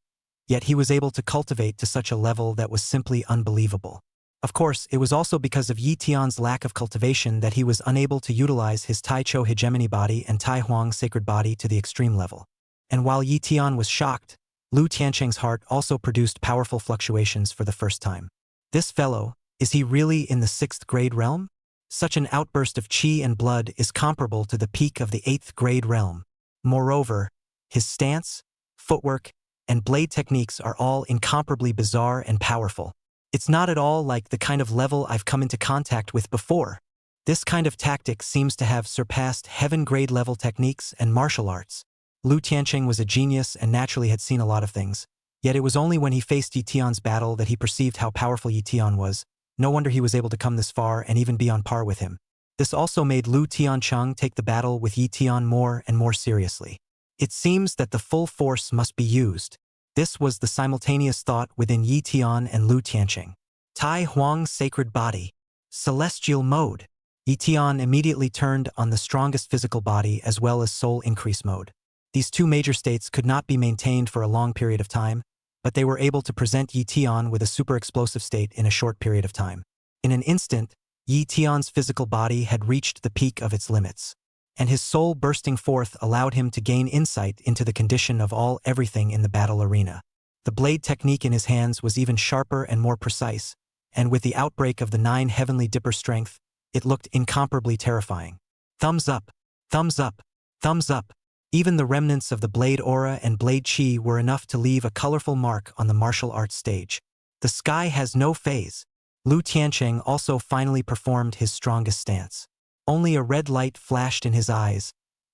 yet he was able to cultivate to such a level that was simply unbelievable. Of course, it was also because of Yi Tian's lack of cultivation that he was unable to utilize his Tai Cho hegemony body and Tai Huang sacred body to the extreme level. And while Yi Tian was shocked, Lu Tiancheng's heart also produced powerful fluctuations for the first time. This fellow, is he really in the 6th grade realm? Such an outburst of qi and blood is comparable to the peak of the 8th grade realm. Moreover, his stance, footwork, and blade techniques are all incomparably bizarre and powerful. It's not at all like the kind of level I've come into contact with before. This kind of tactic seems to have surpassed heaven-grade level techniques and martial arts. Lu Tiancheng was a genius and naturally had seen a lot of things. Yet it was only when he faced Yi Tian's battle that he perceived how powerful Yi Tian was. No wonder he was able to come this far and even be on par with him. This also made Lu Tiancheng take the battle with Yi Tian more and more seriously. It seems that the full force must be used. This was the simultaneous thought within Yi Tian and Lu Tiancheng. Tai Huang sacred body. Celestial mode. Yi Tian immediately turned on the strongest physical body as well as soul increase mode. These two major states could not be maintained for a long period of time, but they were able to present Yi Tian with a super explosive state in a short period of time. In an instant, Yi Tian's physical body had reached the peak of its limits, and his soul bursting forth allowed him to gain insight into the condition of all everything in the battle arena. The blade technique in his hands was even sharper and more precise, and with the outbreak of the 9 heavenly dipper strength, it looked incomparably terrifying. Thumbs up, thumbs up, thumbs up. Even the remnants of the blade aura and blade chi were enough to leave a colorful mark on the martial arts stage. The sky has no phase. Lu Tiancheng also finally performed his strongest stance. Only a red light flashed in his eyes,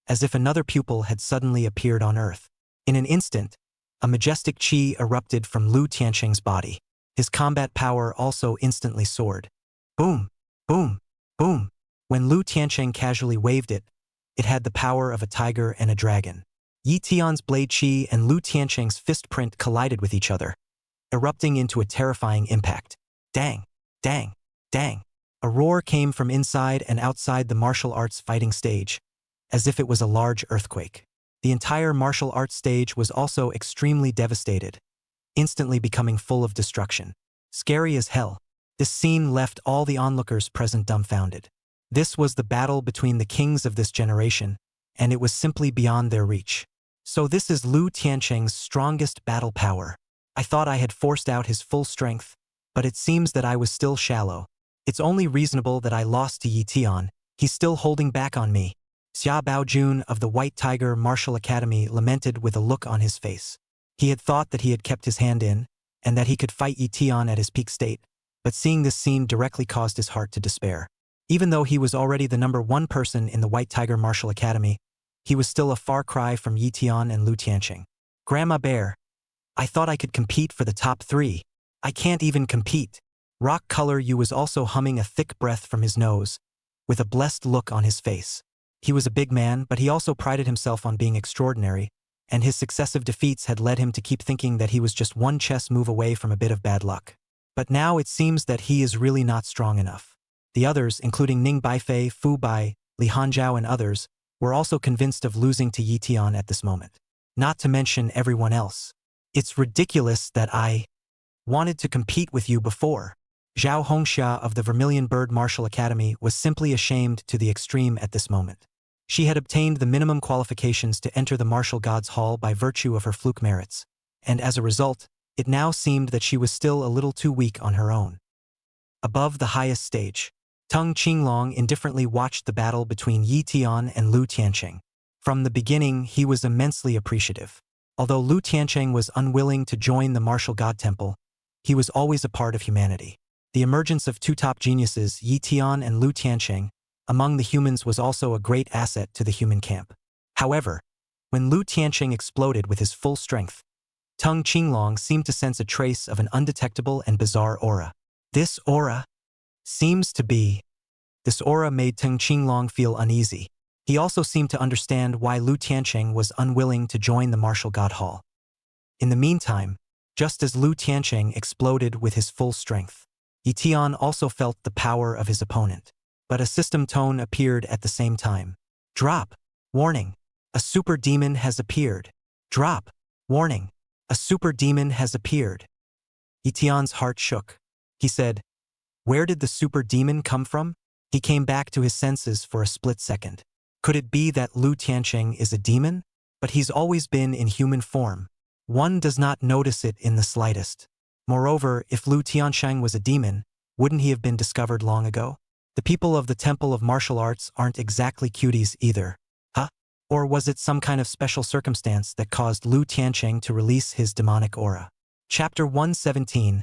as if another pupil had suddenly appeared on earth. In an instant, a majestic chi erupted from Lu Tiancheng's body. His combat power also instantly soared. Boom, boom, boom. When Lu Tiancheng casually waved it, it had the power of a tiger and a dragon. Yi Tian's blade chi and Lu Tiancheng's fist print collided with each other, erupting into a terrifying impact. Dang, dang, dang. A roar came from inside and outside the martial arts fighting stage, as if it was a large earthquake. The entire martial arts stage was also extremely devastated, instantly becoming full of destruction. Scary as hell. This scene left all the onlookers present dumbfounded. This was the battle between the kings of this generation, and it was simply beyond their reach. So this is Lu Tiancheng's strongest battle power. I thought I had forced out his full strength, but it seems that I was still shallow. It's only reasonable that I lost to Yi Tian. He's still holding back on me. Xia Baojun of the White Tiger Martial Academy lamented with a look on his face. He had thought that he had kept his hand in, and that he could fight Yi Tian at his peak state, but seeing this scene directly caused his heart to despair. Even though he was already the #1 person in the White Tiger Martial Academy, he was still a far cry from Yi Tian and Lu Tiancheng. Grandma Bear, I thought I could compete for the top 3. I can't even compete. Rock Color Yu was also humming a thick breath from his nose, with a blessed look on his face. He was a big man, but he also prided himself on being extraordinary, and his successive defeats had led him to keep thinking that he was just one chess move away from a bit of bad luck. But now it seems that he is really not strong enough. The others, including Ning Baifei, Fu Bai, Li Hanzhao and others, were also convinced of losing to Yi Tian at this moment. Not to mention everyone else. It's ridiculous that I wanted to compete with you before. Zhao Hongxia of the Vermilion Bird Martial Academy was simply ashamed to the extreme at this moment. She had obtained the minimum qualifications to enter the Martial Gods Hall by virtue of her fluke merits, and as a result, it now seemed that she was still a little too weak on her own. Above the highest stage, Tung Qinglong indifferently watched the battle between Yi Tian and Lu Tiancheng. From the beginning, he was immensely appreciative. Although Lu Tiancheng was unwilling to join the martial god temple, he was always a part of humanity. The emergence of two top geniuses, Yi Tian and Lu Tiancheng, among the humans was also a great asset to the human camp. However, when Lu Tiancheng exploded with his full strength, Tung Qinglong seemed to sense a trace of an undetectable and bizarre aura. This aura? Seems to be. This aura made Teng Qinglong feel uneasy. He also seemed to understand why Lu Tiancheng was unwilling to join the martial god hall. In the meantime, just as Lu Tiancheng exploded with his full strength, Yi Tian also felt the power of his opponent. But a system tone appeared at the same time. Drop. Warning. A super demon has appeared. Drop. Warning. A super demon has appeared. Yi Tian's heart shook. He said, "Where did the super demon come from?" He came back to his senses for a split second. Could it be that Lu Tiancheng is a demon? But he's always been in human form. One does not notice it in the slightest. Moreover, if Lu Tiancheng was a demon, wouldn't he have been discovered long ago? The people of the Temple of Martial Arts aren't exactly cuties either. Huh? Or was it some kind of special circumstance that caused Lu Tiancheng to release his demonic aura? Chapter 117.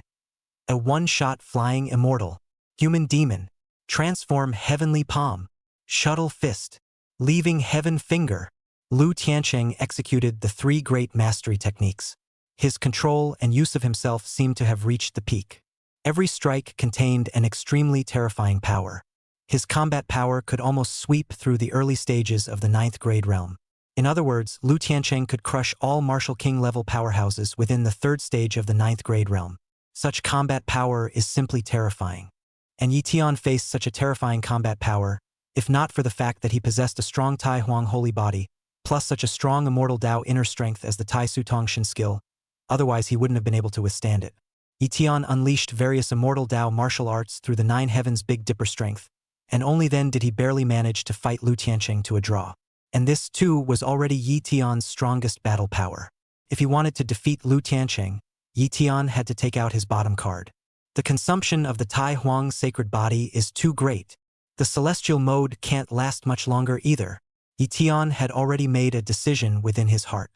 A one-shot flying immortal. Human demon. Transform heavenly palm. Shuttle fist. Leaving heaven finger. Lu Tiancheng executed the three great mastery techniques. His control and use of himself seemed to have reached the peak. Every strike contained an extremely terrifying power. His combat power could almost sweep through the early stages of the 9th grade realm. In other words, Lu Tiancheng could crush all Martial King level powerhouses within the 3rd stage of the 9th grade realm. Such combat power is simply terrifying. And Yi Tian faced such a terrifying combat power, if not for the fact that he possessed a strong Tai Huang holy body, plus such a strong immortal Dao inner strength as the Tai Su Tongshin skill, otherwise he wouldn't have been able to withstand it. Yi Tian unleashed various immortal Dao martial arts through the 9 heavens Big Dipper strength, and only then did he barely manage to fight Lu Tiancheng to a draw. And this, too, was already Yi Tian's strongest battle power. If he wanted to defeat Lu Tiancheng, Yi Tian had to take out his bottom card. The consumption of the Tai Huang sacred body is too great. The celestial mode can't last much longer either. Yi Tian had already made a decision within his heart.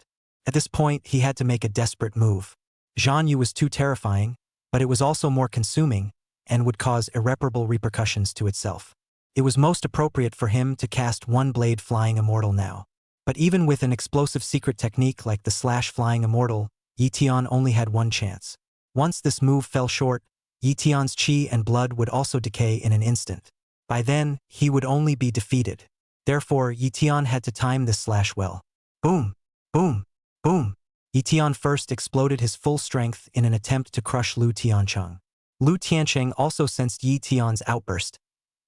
At this point, he had to make a desperate move. Zhan Yu was too terrifying, but it was also more consuming, and would cause irreparable repercussions to itself. It was most appropriate for him to cast one-blade flying immortal now. But even with an explosive secret technique like the slash flying immortal, Yi Tian only had one chance. Once this move fell short, Yi Tian's chi and blood would also decay in an instant. By then, he would only be defeated. Therefore, Yi Tian had to time this slash well. Boom! Boom! Boom! Yi Tian first exploded his full strength in an attempt to crush Lu Tiancheng. Lu Tiancheng also sensed Yi Tian's outburst,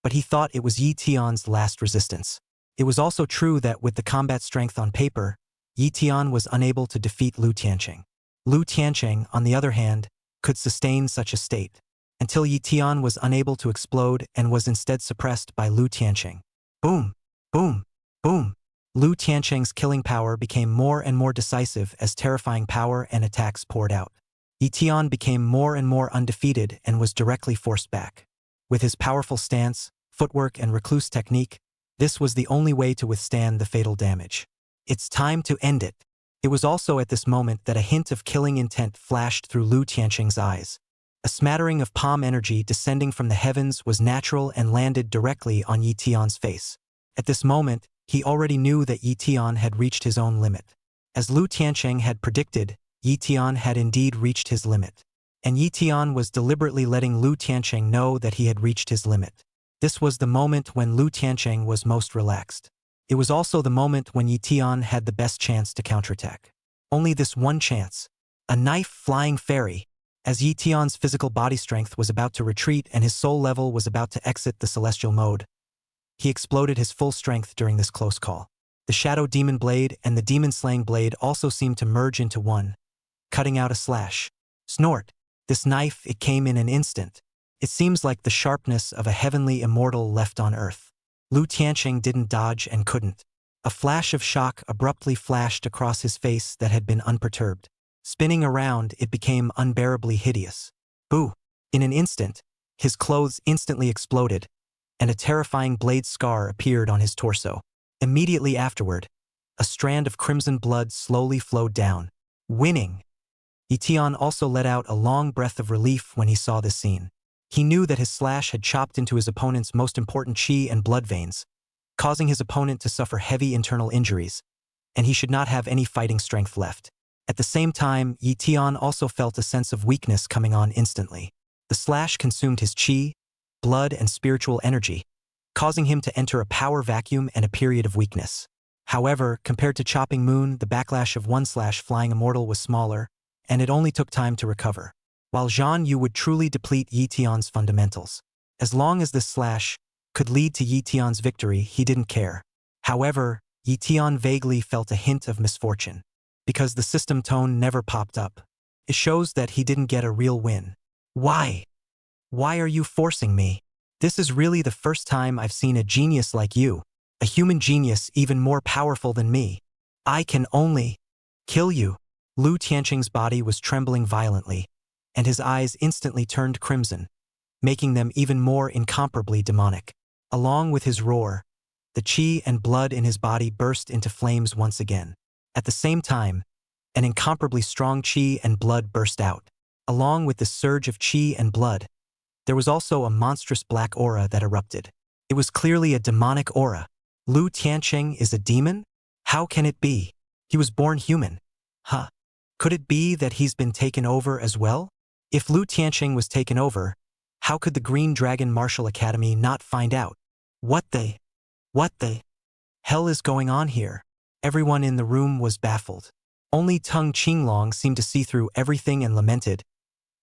but he thought it was Yi Tian's last resistance. It was also true that with the combat strength on paper, Yi Tian was unable to defeat Lu Tiancheng. Lu Tiancheng, on the other hand, could sustain such a state, until Yi Tian was unable to explode and was instead suppressed by Lu Tiancheng. Boom! Boom! Boom! Lu Tiancheng's killing power became more and more decisive as terrifying power and attacks poured out. Yi Tian became more and more undefeated and was directly forced back. With his powerful stance, footwork, and recluse technique, this was the only way to withstand the fatal damage. It's time to end it. It was also at this moment that a hint of killing intent flashed through Lu Tiancheng's eyes. A smattering of palm energy descending from the heavens was natural and landed directly on Yi Tian's face. At this moment, he already knew that Yi Tian had reached his own limit. As Lu Tiancheng had predicted, Yi Tian had indeed reached his limit. And Yi Tian was deliberately letting Lu Tiancheng know that he had reached his limit. This was the moment when Lu Tiancheng was most relaxed. It was also the moment when Yi Tian had the best chance to counterattack. Only this one chance. A knife flying fairy. As Yi Tian's physical body strength was about to retreat and his soul level was about to exit the celestial mode, he exploded his full strength during this close call. The Shadow Demon Blade and the Demon Slaying Blade also seemed to merge into one, cutting out a slash. Snort! This knife, it came in an instant. It seems like the sharpness of a heavenly immortal left on earth. Lu Tiancheng didn't dodge and couldn't. A flash of shock abruptly flashed across his face that had been unperturbed. Spinning around, it became unbearably hideous. Boo! In an instant, his clothes instantly exploded, and a terrifying blade scar appeared on his torso. Immediately afterward, a strand of crimson blood slowly flowed down. Winning! Yi Tian also let out a long breath of relief when he saw this scene. He knew that his slash had chopped into his opponent's most important chi and blood veins, causing his opponent to suffer heavy internal injuries, and he should not have any fighting strength left. At the same time, Yi Tian also felt a sense of weakness coming on instantly. The slash consumed his chi, blood, and spiritual energy, causing him to enter a power vacuum and a period of weakness. However, compared to Chopping Moon, the backlash of Flying Immortal was smaller, and it only took time to recover. While Zhan Yu would truly deplete Yi Tian's fundamentals. As long as this slash could lead to Yi Tian's victory, he didn't care. However, Yi Tian vaguely felt a hint of misfortune. Because the system tone never popped up. It shows that he didn't get a real win. Why? Why are you forcing me? This is really the first time I've seen a genius like you. A human genius even more powerful than me. I can only kill you. Lu Tianqing's body was trembling violently, and his eyes instantly turned crimson, making them even more incomparably demonic. Along with his roar, the qi and blood in his body burst into flames once again. At the same time, an incomparably strong qi and blood burst out. Along with the surge of qi and blood, there was also a monstrous black aura that erupted. It was clearly a demonic aura. Lu Tianqing is a demon? How can it be? He was born human. Huh. Could it be that he's been taken over as well? If Lu Tianqing was taken over, how could the Green Dragon Martial Academy not find out? What the hell is going on here? Everyone in the room was baffled. Only Tung Qinglong seemed to see through everything and lamented.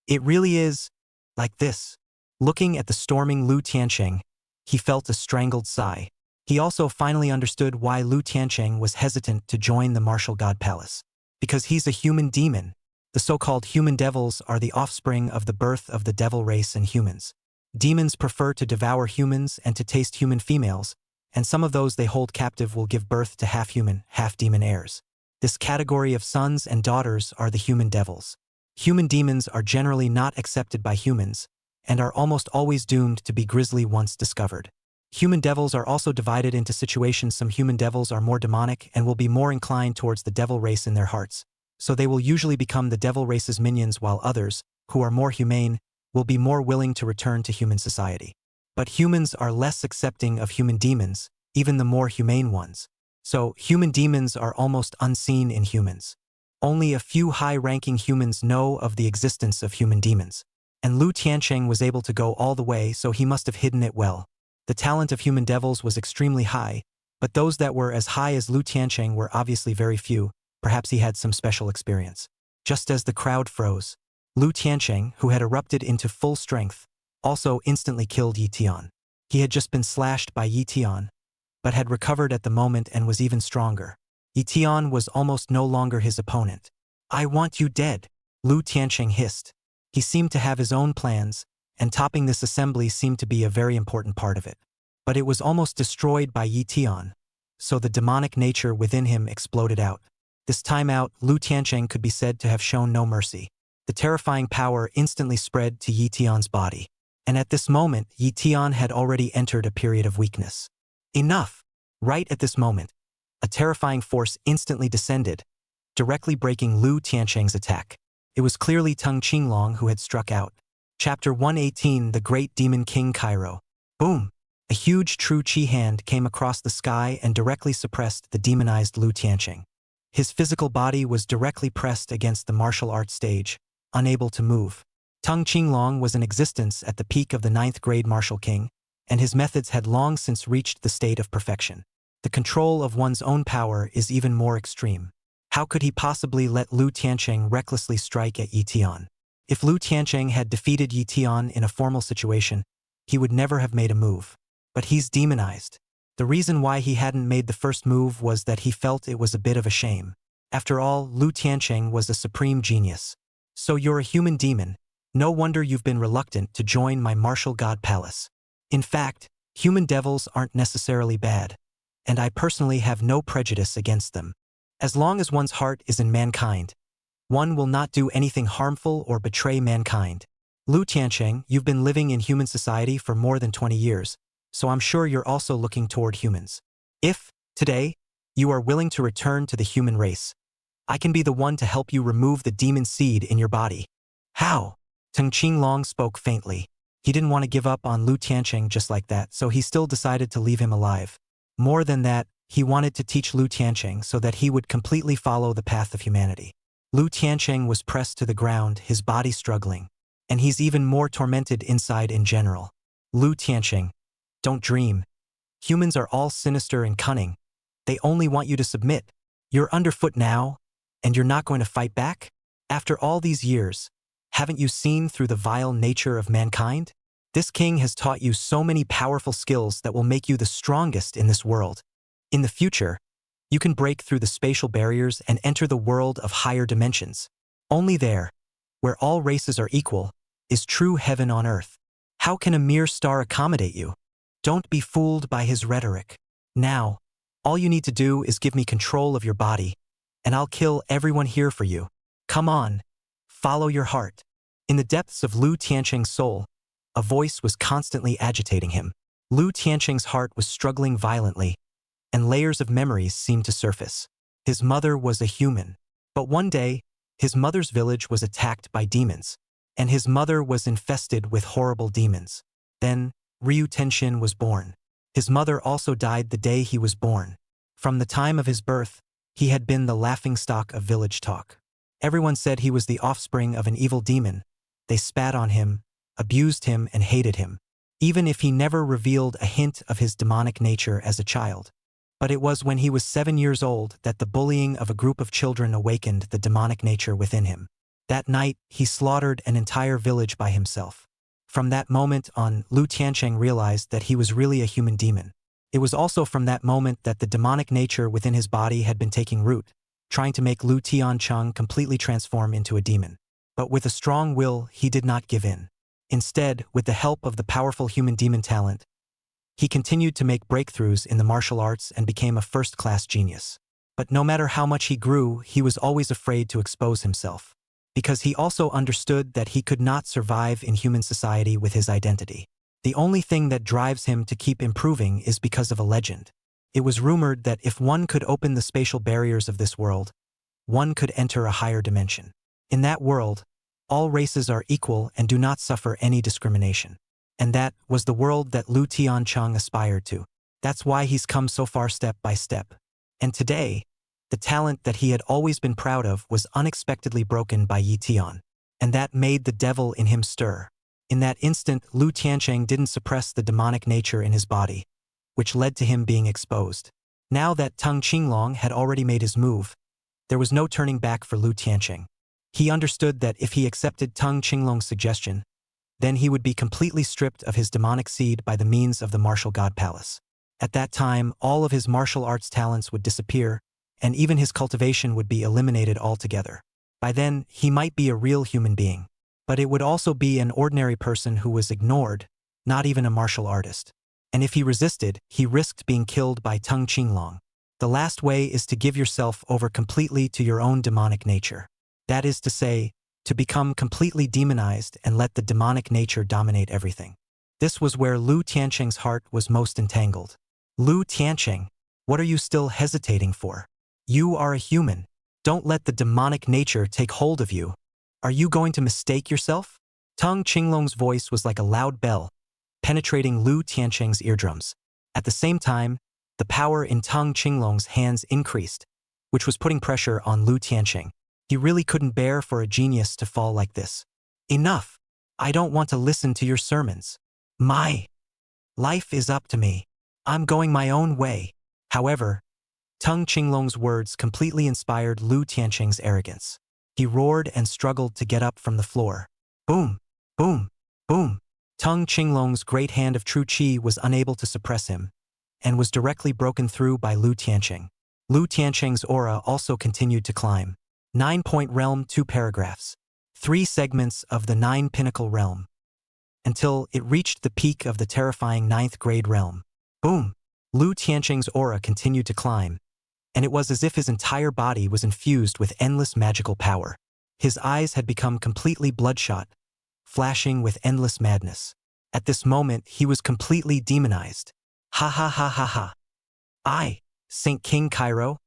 It really is like this. Looking at the storming Lu Tianqing, he felt a strangled sigh. He also finally understood why Lu Tianqing was hesitant to join the Martial God Palace. Because he's a human demon. The so-called human devils are the offspring of the birth of the devil race and humans. Demons prefer to devour humans and to taste human females, and some of those they hold captive will give birth to half-human, half-demon heirs. This category of sons and daughters are the human devils. Human demons are generally not accepted by humans, and are almost always doomed to be grisly once discovered. Human devils are also divided into situations. Some human devils are more demonic and will be more inclined towards the devil race in their hearts, so they will usually become the devil race's minions, while others, who are more humane, will be more willing to return to human society. But humans are less accepting of human demons, even the more humane ones. So, human demons are almost unseen in humans. Only a few high-ranking humans know of the existence of human demons. And Lu Tianqing was able to go all the way, so he must have hidden it well. The talent of human devils was extremely high, but those that were as high as Lu Tianqing were obviously very few. Perhaps he had some special experience. Just as the crowd froze, Lu Tianqing, who had erupted into full strength, also instantly killed Yi Tian. He had just been slashed by Yi Tian, but had recovered at the moment and was even stronger. Yi Tian was almost no longer his opponent. "I want you dead," Lu Tianqing hissed. He seemed to have his own plans, and topping this assembly seemed to be a very important part of it. But it was almost destroyed by Yi Tian, so the demonic nature within him exploded out. This time out, Lu Tianqing could be said to have shown no mercy. The terrifying power instantly spread to Yi Tian's body. And at this moment, Yi Tian had already entered a period of weakness. Enough! Right at this moment, a terrifying force instantly descended, directly breaking Lu Tianqing's attack. It was clearly Tung Qinglong who had struck out. Chapter 118, The Great Demon King Cairo. Boom! A huge true qi hand came across the sky and directly suppressed the demonized Lu Tianqing. His physical body was directly pressed against the martial arts stage, unable to move. Tung Qinglong was in existence at the peak of the 9th grade martial king, and his methods had long since reached the state of perfection. The control of one's own power is even more extreme. How could he possibly let Lu Tianqing recklessly strike at Yi Tian? If Lu Tianqing had defeated Yi Tian in a formal situation, he would never have made a move. But he's demonized. The reason why he hadn't made the first move was that he felt it was a bit of a shame. After all, Lu Tianqing was a supreme genius. So you're a human demon. No wonder you've been reluctant to join my martial god palace. In fact, human devils aren't necessarily bad, and I personally have no prejudice against them. As long as one's heart is in mankind, one will not do anything harmful or betray mankind. Lu Tianqing, you've been living in human society for more than 20 years, so I'm sure you're also looking toward humans. If, today, you are willing to return to the human race, I can be the one to help you remove the demon seed in your body. How? Tung Qinglong spoke faintly. He didn't want to give up on Lu Tianqing just like that, so he still decided to leave him alive. More than that, he wanted to teach Lu Tianqing so that he would completely follow the path of humanity. Lu Tianqing was pressed to the ground, his body struggling, and he's even more tormented inside in general. Lu Tian, don't dream. Humans are all sinister and cunning. They only want you to submit. You're underfoot now, and you're not going to fight back? After all these years, haven't you seen through the vile nature of mankind? This king has taught you so many powerful skills that will make you the strongest in this world. In the future, you can break through the spatial barriers and enter the world of higher dimensions. Only there, where all races are equal, is true heaven on earth. How can a mere star accommodate you? Don't be fooled by his rhetoric. Now, all you need to do is give me control of your body, and I'll kill everyone here for you. Come on, follow your heart. In the depths of Lu Tian's soul, a voice was constantly agitating him. Lu Tian's heart was struggling violently, and layers of memories seemed to surface. His mother was a human, but one day, his mother's village was attacked by demons, and his mother was infested with horrible demons. Then, Ryu Tenshin was born. His mother also died the day he was born. From the time of his birth, he had been the laughingstock of village talk. Everyone said he was the offspring of an evil demon. They spat on him, abused him, and hated him, even if he never revealed a hint of his demonic nature as a child. But it was when he was 7 years old that the bullying of a group of children awakened the demonic nature within him. That night, he slaughtered an entire village by himself. From that moment on, Lu Tian realized that he was really a human demon. It was also from that moment that the demonic nature within his body had been taking root, trying to make Lu Tian completely transform into a demon. But with a strong will, he did not give in. Instead, with the help of the powerful human demon talent, he continued to make breakthroughs in the martial arts and became a first-class genius. But no matter how much he grew, he was always afraid to expose himself, because he also understood that he could not survive in human society with his identity. The only thing that drives him to keep improving is because of a legend. It was rumored that if one could open the spatial barriers of this world, one could enter a higher dimension. In that world, all races are equal and do not suffer any discrimination. And that was the world that Lu Tian aspired to. That's why he's come so far step by step. And today, the talent that he had always been proud of was unexpectedly broken by Yi Tian. And that made the devil in him stir. In that instant, Lu Tian didn't suppress the demonic nature in his body, which led to him being exposed. Now that Tang Qinglong had already made his move, there was no turning back for Lu Tian. He understood that if he accepted Tang Qinglong's suggestion, then he would be completely stripped of his demonic seed by the means of the martial god palace. At that time, all of his martial arts talents would disappear, and even his cultivation would be eliminated altogether. By then, he might be a real human being, but it would also be an ordinary person who was ignored, not even a martial artist. And if he resisted, he risked being killed by Tang Qinglong. The last way is to give yourself over completely to your own demonic nature. That is to say, to become completely demonized and let the demonic nature dominate everything. This was where Lu Tian's heart was most entangled. Lu Tian, what are you still hesitating for? You are a human. Don't let the demonic nature take hold of you. Are you going to mistake yourself? Tang Qinglong's voice was like a loud bell, penetrating Lu Tian's eardrums. At the same time, the power in Tang Qinglong's hands increased, which was putting pressure on Lu Tian. He really couldn't bear for a genius to fall like this. Enough! I don't want to listen to your sermons. My life is up to me. I'm going my own way. However, Tang Qinglong's words completely inspired Lu Tian's arrogance. He roared and struggled to get up from the floor. Boom! Boom! Boom! Tang Qinglong's great hand of true qi was unable to suppress him, and was directly broken through by Lu Tian. Lu Tian's aura also continued to climb. 9-point realm, 2 paragraphs. 3 segments of the 9-pinnacle realm. Until it reached the peak of the terrifying 9th grade realm. Boom! Lu Tian's aura continued to climb, and it was as if his entire body was infused with endless magical power. His eyes had become completely bloodshot, flashing with endless madness. At this moment, he was completely demonized. Ha ha ha ha ha. I, Saint King Cairo,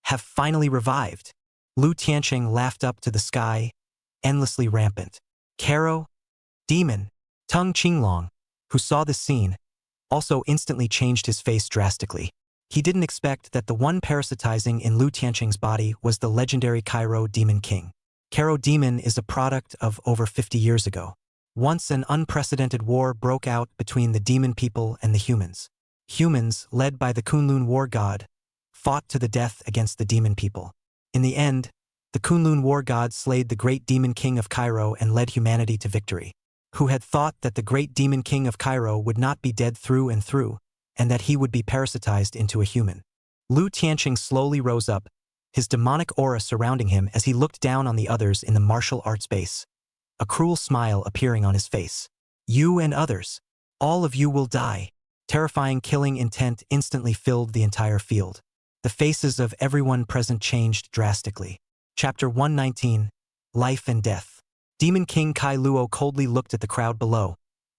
have finally revived. Lu Tian laughed up to the sky, endlessly rampant. Cairo? Demon? Tang Qinglong, who saw this scene, also instantly changed his face drastically. He didn't expect that the one parasitizing in Lu Tian's body was the legendary Cairo Demon King. Cairo Demon is a product of over 50 years ago. Once an unprecedented war broke out between the demon people and the humans. Humans, led by the Kunlun war god, fought to the death against the demon people. In the end, the Kunlun war god slayed the great demon king of Cairo and led humanity to victory. Who had thought that the great demon king of Cairo would not be dead through and through, and that he would be parasitized into a human? Lu Tian slowly rose up, his demonic aura surrounding him as he looked down on the others in the martial arts base. A cruel smile appearing on his face. You and others, all of you will die. Terrifying killing intent instantly filled the entire field. The faces of everyone present changed drastically. Chapter 119, Life and Death. Demon King Kai Luo coldly looked at the crowd below,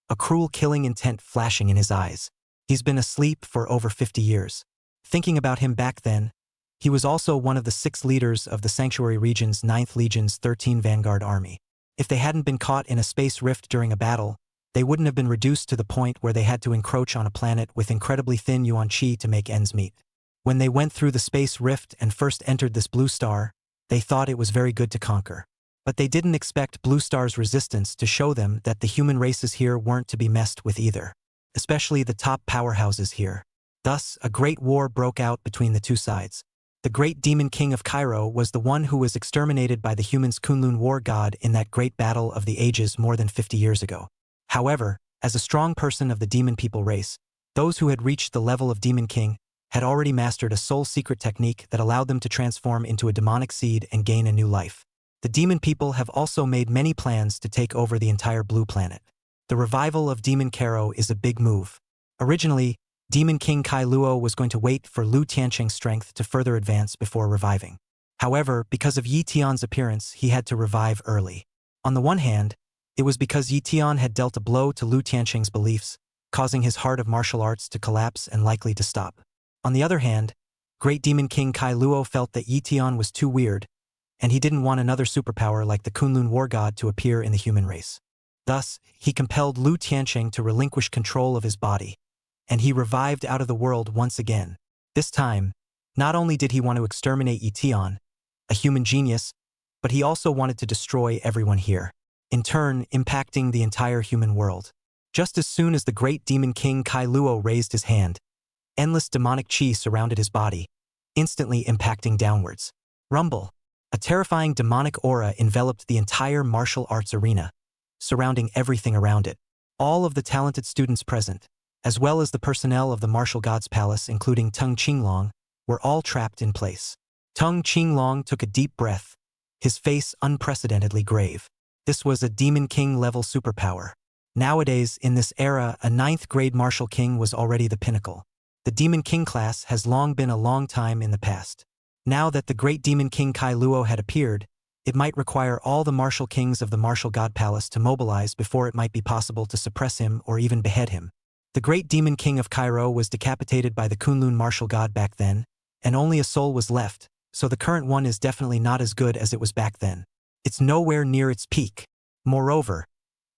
a cruel killing intent flashing in his eyes. He's been asleep for over 50 years. Thinking about him back then, he was also one of the 6 leaders of the Sanctuary Region's 9th Legion's 13 Vanguard Army. If they hadn't been caught in a space rift during a battle, they wouldn't have been reduced to the point where they had to encroach on a planet with incredibly thin yuan qi to make ends meet. When they went through the space rift and first entered this blue star, they thought it was very good to conquer. But they didn't expect Blue Star's resistance to show them that the human races here weren't to be messed with either, especially the top powerhouses here. Thus, a great war broke out between the two sides. The great demon king of Cairo was the one who was exterminated by the humans' Kunlun war god in that great battle of the ages more than 50 years ago. However, as a strong person of the demon people race, those who had reached the level of demon king had already mastered a soul secret technique that allowed them to transform into a demonic seed and gain a new life. The demon people have also made many plans to take over the entire blue planet. The revival of Demon Cairo is a big move. Originally, Demon King Kai Luo was going to wait for Lu Tian's strength to further advance before reviving. However, because of Yi Tian's appearance, he had to revive early. On the one hand, it was because Yi Tian had dealt a blow to Lu Tian's beliefs, causing his heart of martial arts to collapse and likely to stop. On the other hand, Great Demon King Kai Luo felt that Yi Tian was too weird, and he didn't want another superpower like the Kunlun war god to appear in the human race. Thus, he compelled Lu Tian to relinquish control of his body, and he revived out of the world once again. This time, not only did he want to exterminate Yi Tian, a human genius, but he also wanted to destroy everyone here, in turn impacting the entire human world. Just as soon as the great demon king Kai Luo raised his hand, endless demonic chi surrounded his body, instantly impacting downwards. Rumble. A terrifying demonic aura enveloped the entire martial arts arena, surrounding everything around it. All of the talented students present, as well as the personnel of the Martial Gods Palace including Tung Qinglong, were all trapped in place. Tung Qinglong took a deep breath, his face unprecedentedly grave. This was a Demon King level superpower. Nowadays, in this era, a 9th grade Martial King was already the pinnacle. The Demon King class has long been a long time in the past. Now that the great Demon King Kai Luo had appeared, it might require all the Martial Kings of the Martial God Palace to mobilize before it might be possible to suppress him or even behead him. The great Demon King of Cairo was decapitated by the Kunlun Martial God back then, and only a soul was left, so the current one is definitely not as good as it was back then. It's nowhere near its peak. Moreover,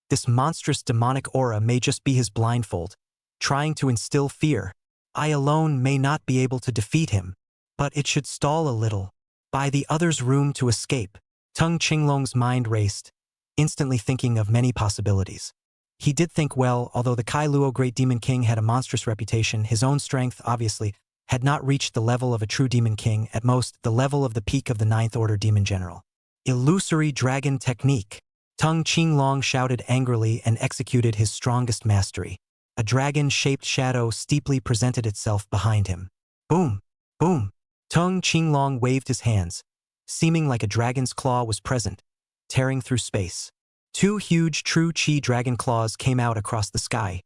this monstrous demonic aura may just be his blindfold, trying to instill fear. I alone may not be able to defeat him, but it should stall a little. Buy the others room to escape. Tung Qinglong's mind raced, instantly thinking of many possibilities. He did think well, although the Kai Luo Great Demon King had a monstrous reputation, his own strength, obviously, had not reached the level of a true Demon King, at most, the level of the peak of the 9th Order Demon General. Illusory Dragon Technique. Tung Qinglong shouted angrily and executed his strongest mastery. A dragon-shaped shadow steeply presented itself behind him. Boom! Boom! Tung Qinglong waved his hands, seeming like a dragon's claw was present, tearing through space. 2 huge true chi dragon claws came out across the sky,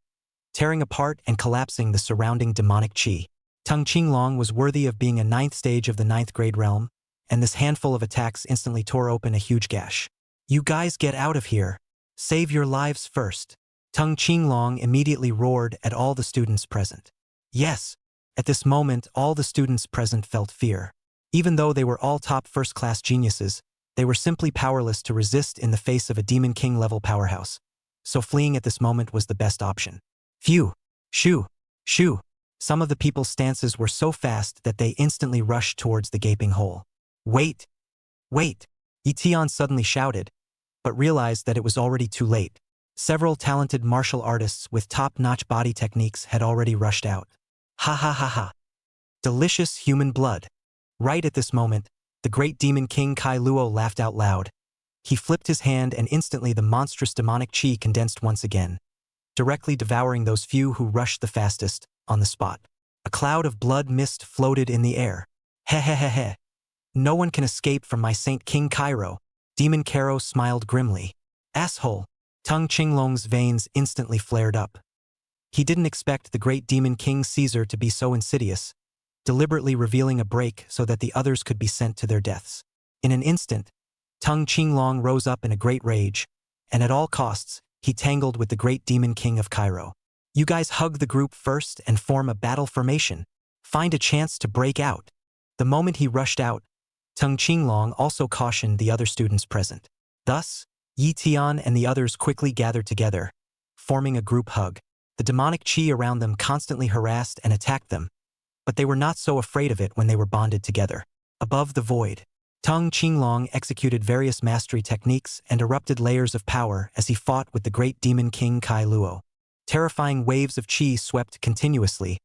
tearing apart and collapsing the surrounding demonic chi. Tung Qinglong was worthy of being a 9th stage of the 9th grade realm, and this handful of attacks instantly tore open a huge gash. You guys get out of here. Save your lives first. Tung Qinglong immediately roared at all the students present. Yes. At this moment, all the students present felt fear. Even though they were all top first-class geniuses, they were simply powerless to resist in the face of a Demon King-level powerhouse. So fleeing at this moment was the best option. Phew! Shoo! Shoo! Some of the people's stances were so fast that they instantly rushed towards the gaping hole. Wait! Wait! Yi Tian suddenly shouted, but realized that it was already too late. Several talented martial artists with top-notch body techniques had already rushed out. Ha ha ha ha. Delicious human blood. Right at this moment, the great demon king Kai Luo laughed out loud. He flipped his hand and instantly the monstrous demonic chi condensed once again, directly devouring those few who rushed the fastest, on the spot. A cloud of blood mist floated in the air. He he he he. No one can escape from my Saint King Cairo. Demon Caro smiled grimly. Asshole. Tung Qinglong's veins instantly flared up. He didn't expect the great demon king Caesar to be so insidious, deliberately revealing a break so that the others could be sent to their deaths. In an instant, Tung Qinglong rose up in a great rage, and at all costs, he tangled with the great demon king of Cairo. You guys hug the group first and form a battle formation. Find a chance to break out. The moment he rushed out, Tung Qinglong also cautioned the other students present. Thus, Yi Tian and the others quickly gathered together, forming a group hug. The demonic chi around them constantly harassed and attacked them, but they were not so afraid of it when they were bonded together. Above the void, Tung Qinglong executed various mastery techniques and erupted layers of power as he fought with the great demon king Kai Luo. Terrifying waves of chi swept continuously,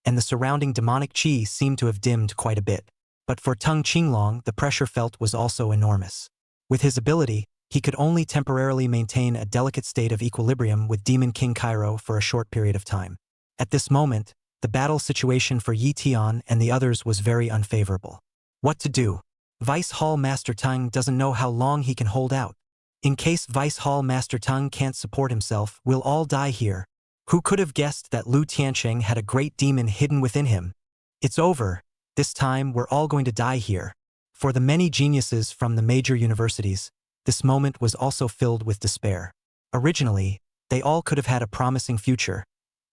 and the surrounding demonic chi seemed to have dimmed quite a bit. But for Tung Qinglong, the pressure felt was also enormous. With his ability, he could only temporarily maintain a delicate state of equilibrium with Demon King Cairo for a short period of time. At this moment, the battle situation for Yi Tian and the others was very unfavorable. What to do? Vice Hall Master Tung doesn't know how long he can hold out. In case Vice Hall Master Tung can't support himself, we'll all die here. Who could have guessed that Lu Tian had a great demon hidden within him? It's over. This time, we're all going to die here. For the many geniuses from the major universities, this moment was also filled with despair. Originally, they all could have had a promising future,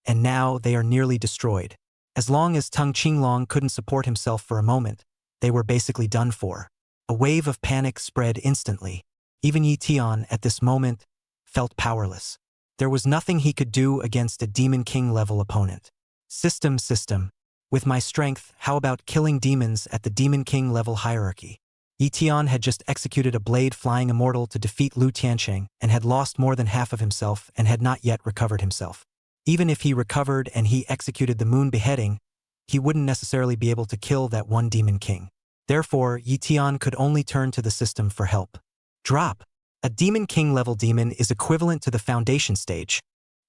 and now they are nearly destroyed. As long as Tung Qinglong couldn't support himself for a moment, they were basically done for. A wave of panic spread instantly. Even Yi Tian, at this moment, felt powerless. There was nothing he could do against a Demon King-level opponent. System. With my strength, how about killing demons at the Demon King-level hierarchy? Yi Tian had just executed a blade-flying immortal to defeat Lu Tian and had lost more than half of himself and had not yet recovered himself. Even if he recovered and he executed the moon beheading, he wouldn't necessarily be able to kill that one Demon King. Therefore, Yi Tian could only turn to the system for help. Drop. A Demon King-level demon is equivalent to the Foundation stage.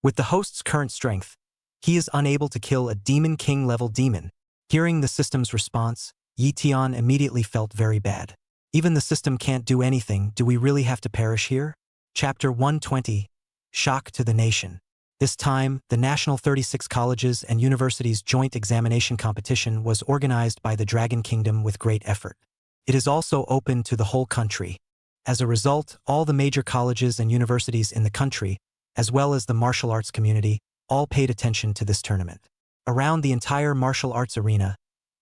With the host's current strength, he is unable to kill a Demon King-level demon. Hearing the system's response, Yi Tian immediately felt very bad. Even the system can't do anything. Do we really have to perish here? Chapter 120. Shock to the Nation. This time, the National 36 Colleges and Universities Joint Examination Competition was organized by the Dragon Kingdom with great effort. It is also open to the whole country. As a result, all the major colleges and universities in the country, as well as the martial arts community, all paid attention to this tournament. Around the entire martial arts arena,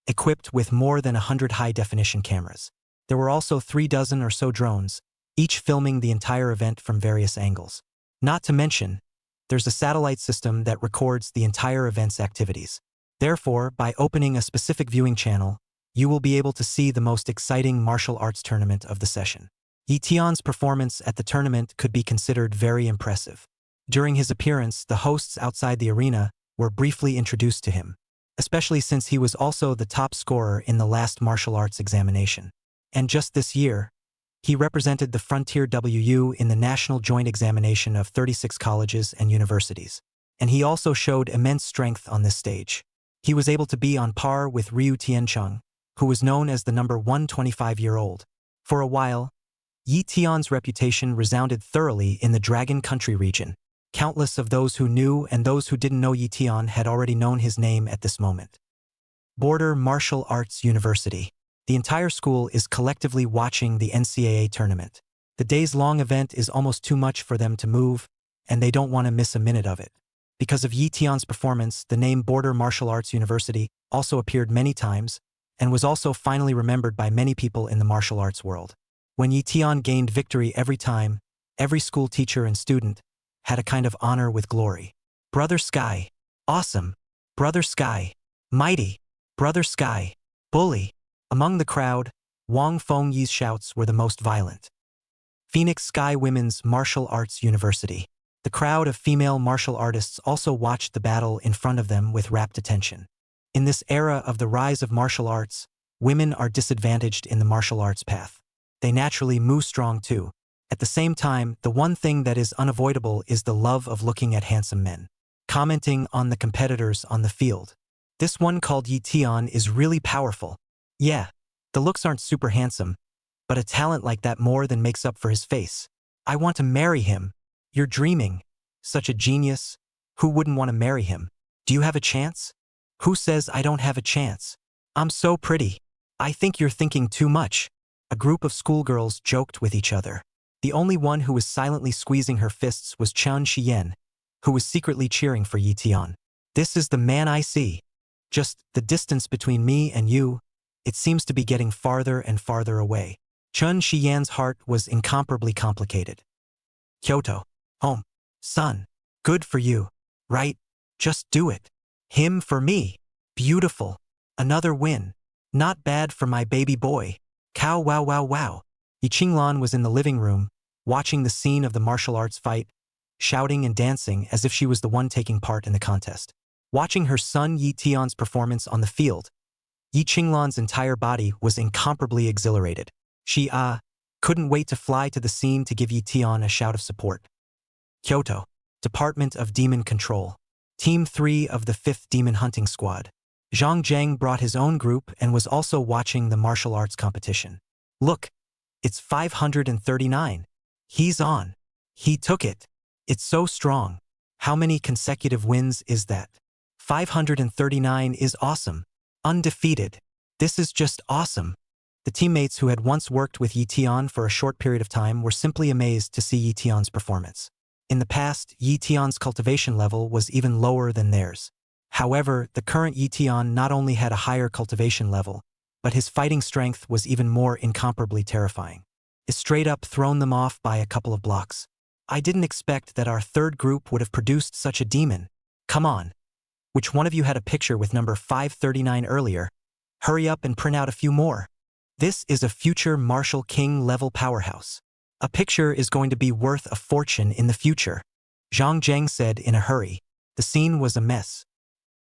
equipped with more than 100 high-definition cameras. There were also 36 or so drones, each filming the entire event from various angles. Not to mention, there's a satellite system that records the entire event's activities. Therefore, by opening a specific viewing channel, you will be able to see the most exciting martial arts tournament of the session. Yi Tian's performance at the tournament could be considered very impressive. During his appearance, the hosts outside the arena were briefly introduced to him, especially since he was also the top scorer in the last martial arts examination. And just this year, he represented the Frontier WU in the National Joint Examination of 36 colleges and universities. And he also showed immense strength on this stage. He was able to be on par with Ryu Tiancheng, who was known as the number 125-year-old. For a while, Yi Tian's reputation resounded thoroughly in the Dragon Country region. Countless of those who knew and those who didn't know Yi Tian had already known his name at this moment. Border Martial Arts University. The entire school is collectively watching the NCAA tournament. The days-long event is almost too much for them to move, and they don't want to miss a minute of it. Because of Yi Tian's performance, the name Border Martial Arts University also appeared many times, and was also finally remembered by many people in the martial arts world. When Yi Tian gained victory every time, every school teacher and student had a kind of honor with glory. Brother Sky. Awesome. Brother Sky. Mighty. Brother Sky. Bully. Among the crowd, Wang Fengyi's shouts were the most violent. Phoenix Sky Women's Martial Arts University. The crowd of female martial artists also watched the battle in front of them with rapt attention. In this era of the rise of martial arts, women are disadvantaged in the martial arts path. They naturally move strong too. At the same time, the one thing that is unavoidable is the love of looking at handsome men. Commenting on the competitors on the field. This one called Lu Tian is really powerful. Yeah, the looks aren't super handsome, but a talent like that more than makes up for his face. I want to marry him. You're dreaming. Such a genius. Who wouldn't want to marry him? Do you have a chance? Who says I don't have a chance? I'm so pretty. I think you're thinking too much. A group of schoolgirls joked with each other. The only one who was silently squeezing her fists was Chunzi Challenged, who was secretly cheering for Lu Tian. This is the man I see. Just the distance between me and you, it seems to be getting farther and farther away. Chunzi Challenged's heart was incomparably complicated. Kyoto. Home. Son. Good for you. Right? Just do it. Him for me. Beautiful. Another win. Not bad for my baby boy. Cow wow wow wow. Yiqinglan was in the living room, watching the scene of the martial arts fight, shouting and dancing as if she was the one taking part in the contest. Watching her son Lu Tian's performance on the field, Yiqinglan's entire body was incomparably exhilarated. She couldn't wait to fly to the scene to give Lu Tian a shout of support. Kyoto. Department of Demon Control. Team 3 of the 5th Demon Hunting Squad. Zhang Zheng brought his own group and was also watching the martial arts competition. Look, it's 539. He's on. He took it. It's so strong. How many consecutive wins is that? 539 is awesome. Undefeated. This is just awesome. The teammates who had once worked with Lu Tian for a short period of time were simply amazed to see Lu Tian's performance. In the past, Lu Tian's cultivation level was even lower than theirs. However, the current Lu Tian not only had a higher cultivation level, but his fighting strength was even more incomparably terrifying. It straight up thrown them off by a couple of blocks. I didn't expect that our third group would have produced such a demon. Come on. Which one of you had a picture with number 539 earlier? Hurry up and print out a few more. This is a future martial king level powerhouse. A picture is going to be worth a fortune in the future. Zhang Zheng said in a hurry. The scene was a mess.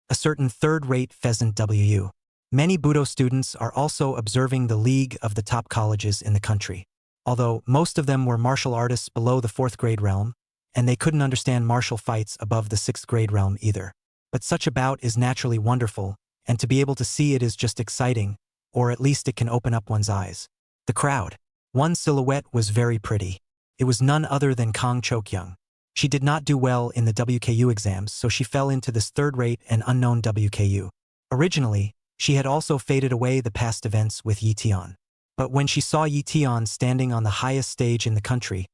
A certain third-rate pheasant WU. Many Budo students are also observing the league of the top colleges in the country. Although most of them were martial artists below the 4th grade realm, and they couldn't understand martial fights above the 6th grade realm either. But such a bout is naturally wonderful, and to be able to see it is just exciting, or at least it can open up one's eyes. The crowd. One silhouette was very pretty. It was none other than Kang Chokyoung. She did not do well in the WKU exams, so she fell into this third-rate and unknown WKU. Originally, she had also faded away the past events with Lu Tian. But when she saw Lu Tian standing on the highest stage in the country,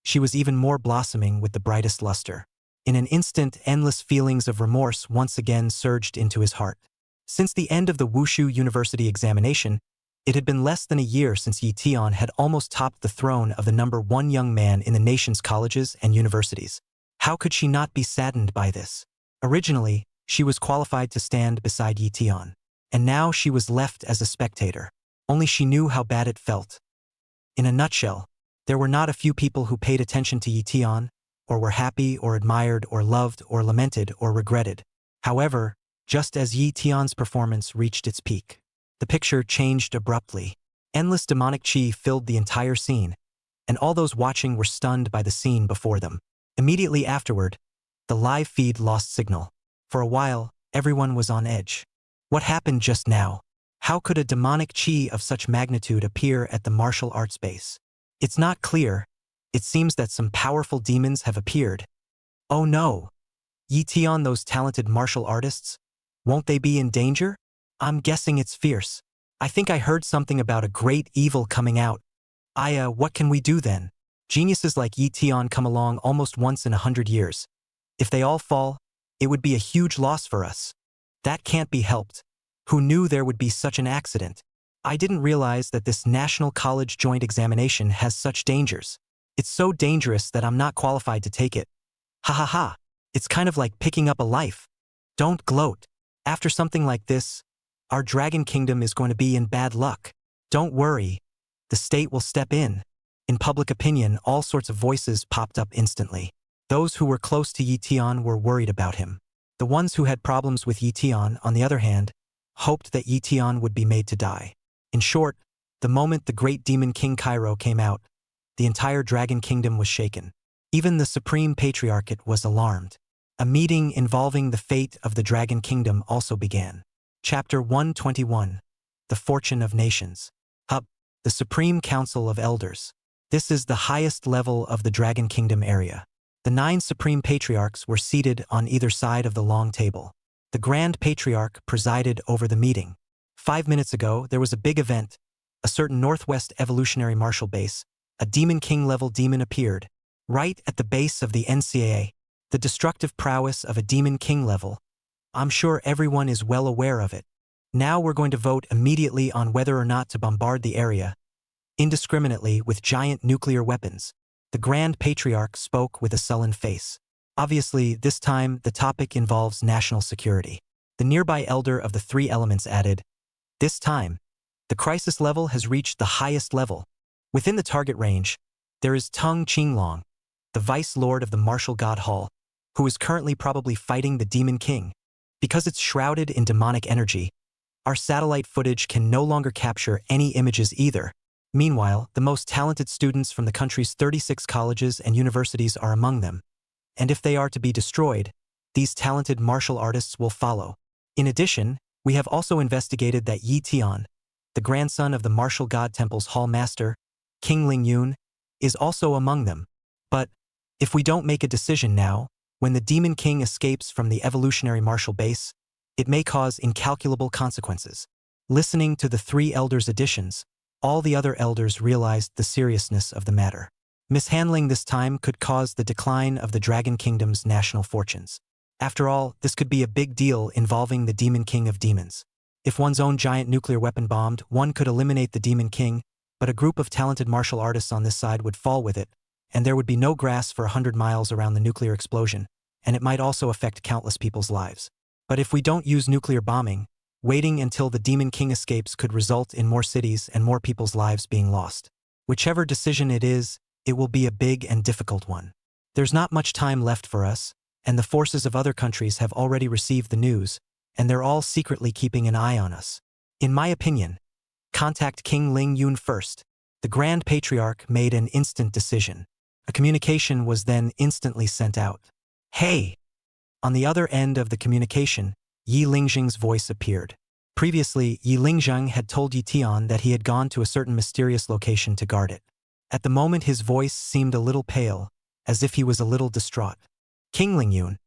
she was even more blossoming with the brightest luster. In an instant, endless feelings of remorse once again surged into his heart. Since the end of the Wushu University examination, it had been less than a year since Lu Tian had almost topped the throne of the number 1 young man in the nation's colleges and universities. How could she not be saddened by this? Originally, she was qualified to stand beside Lu Tian, and now she was left as a spectator. Only she knew how bad it felt. In a nutshell, there were not a few people who paid attention to Lu Tian, or were happy or admired or loved or lamented or regretted. However, just as Lu Tian's performance reached its peak, the picture changed abruptly. Endless demonic chi filled the entire scene, and all those watching were stunned by the scene before them. Immediately afterward, the live feed lost signal. For a while, everyone was on edge. What happened just now? How could a demonic chi of such magnitude appear at the martial arts base? It's not clear. It seems that some powerful demons have appeared. Oh no! Lu Tian, those talented martial artists? Won't they be in danger? I'm guessing it's fierce. I think I heard something about a great evil coming out. What can we do then? Geniuses like Lu Tian come along almost once in 100 years. If they all fall, it would be a huge loss for us. That can't be helped. Who knew there would be such an accident? I didn't realize that this National College Joint Examination has such dangers. It's so dangerous that I'm not qualified to take it. Ha ha ha. It's kind of like picking up a life. Don't gloat. After something like this, our Dragon Kingdom is going to be in bad luck. Don't worry. The state will step in. In public opinion, all sorts of voices popped up instantly. Those who were close to Yi Tian were worried about him. The ones who had problems with Yi Tian, on the other hand, hoped that Yi Tian would be made to die. In short, the moment the great demon king Cairo came out, the entire dragon kingdom was shaken. Even the supreme patriarchate was alarmed. A meeting involving the fate of the dragon kingdom also began. Chapter 121. The Fortune of Nations. Hub. The Supreme Council of Elders. This is the highest level of the dragon kingdom area. The 9 supreme patriarchs were seated on either side of the long table. The Grand Patriarch presided over the meeting. 5 minutes ago, there was a big event. A certain Northwest Evolutionary Martial Base, a Demon King-level demon appeared. Right at the base of the NCAA, the destructive prowess of a Demon King level. I'm sure everyone is well aware of it. Now we're going to vote immediately on whether or not to bombard the area, indiscriminately with giant nuclear weapons. The Grand Patriarch spoke with a sullen face. Obviously, this time the topic involves national security. The nearby elder of the 3 elements added, "This time, the crisis level has reached the highest level. Within the target range, there is Tung Qinglong, the Vice Lord of the Martial God Hall, who is currently probably fighting the Demon King. Because it's shrouded in demonic energy, our satellite footage can no longer capture any images either. Meanwhile, the most talented students from the country's 36 colleges and universities are among them. And if they are to be destroyed, these talented martial artists will follow. In addition, we have also investigated that Yi Tian, the grandson of the Martial God Temple's Hall Master, King Ling Yun, is also among them. But if we don't make a decision now, when the Demon King escapes from the evolutionary martial base, it may cause incalculable consequences." Listening to the 3 elders' additions, all the other elders realized the seriousness of the matter. Mishandling this time could cause the decline of the Dragon Kingdom's national fortunes. After all, this could be a big deal involving the Demon King of Demons. If one's own giant nuclear weapon bombed, one could eliminate the Demon King, but a group of talented martial artists on this side would fall with it, and there would be no grass for 100 miles around the nuclear explosion, and it might also affect countless people's lives. But if we don't use nuclear bombing, waiting until the Demon King escapes could result in more cities and more people's lives being lost. Whichever decision it is, it will be a big and difficult one. There's not much time left for us, and the forces of other countries have already received the news, and they're all secretly keeping an eye on us. In my opinion, contact King Ling Yun first. The Grand Patriarch made an instant decision. A communication was then instantly sent out. "Hey!" On the other end of the communication, Yi Lingzheng's voice appeared. Previously, Yi Lingzheng had told Yi Tian that he had gone to a certain mysterious location to guard it. At the moment his voice seemed a little pale, as if he was a little distraught. "King Ling Yun,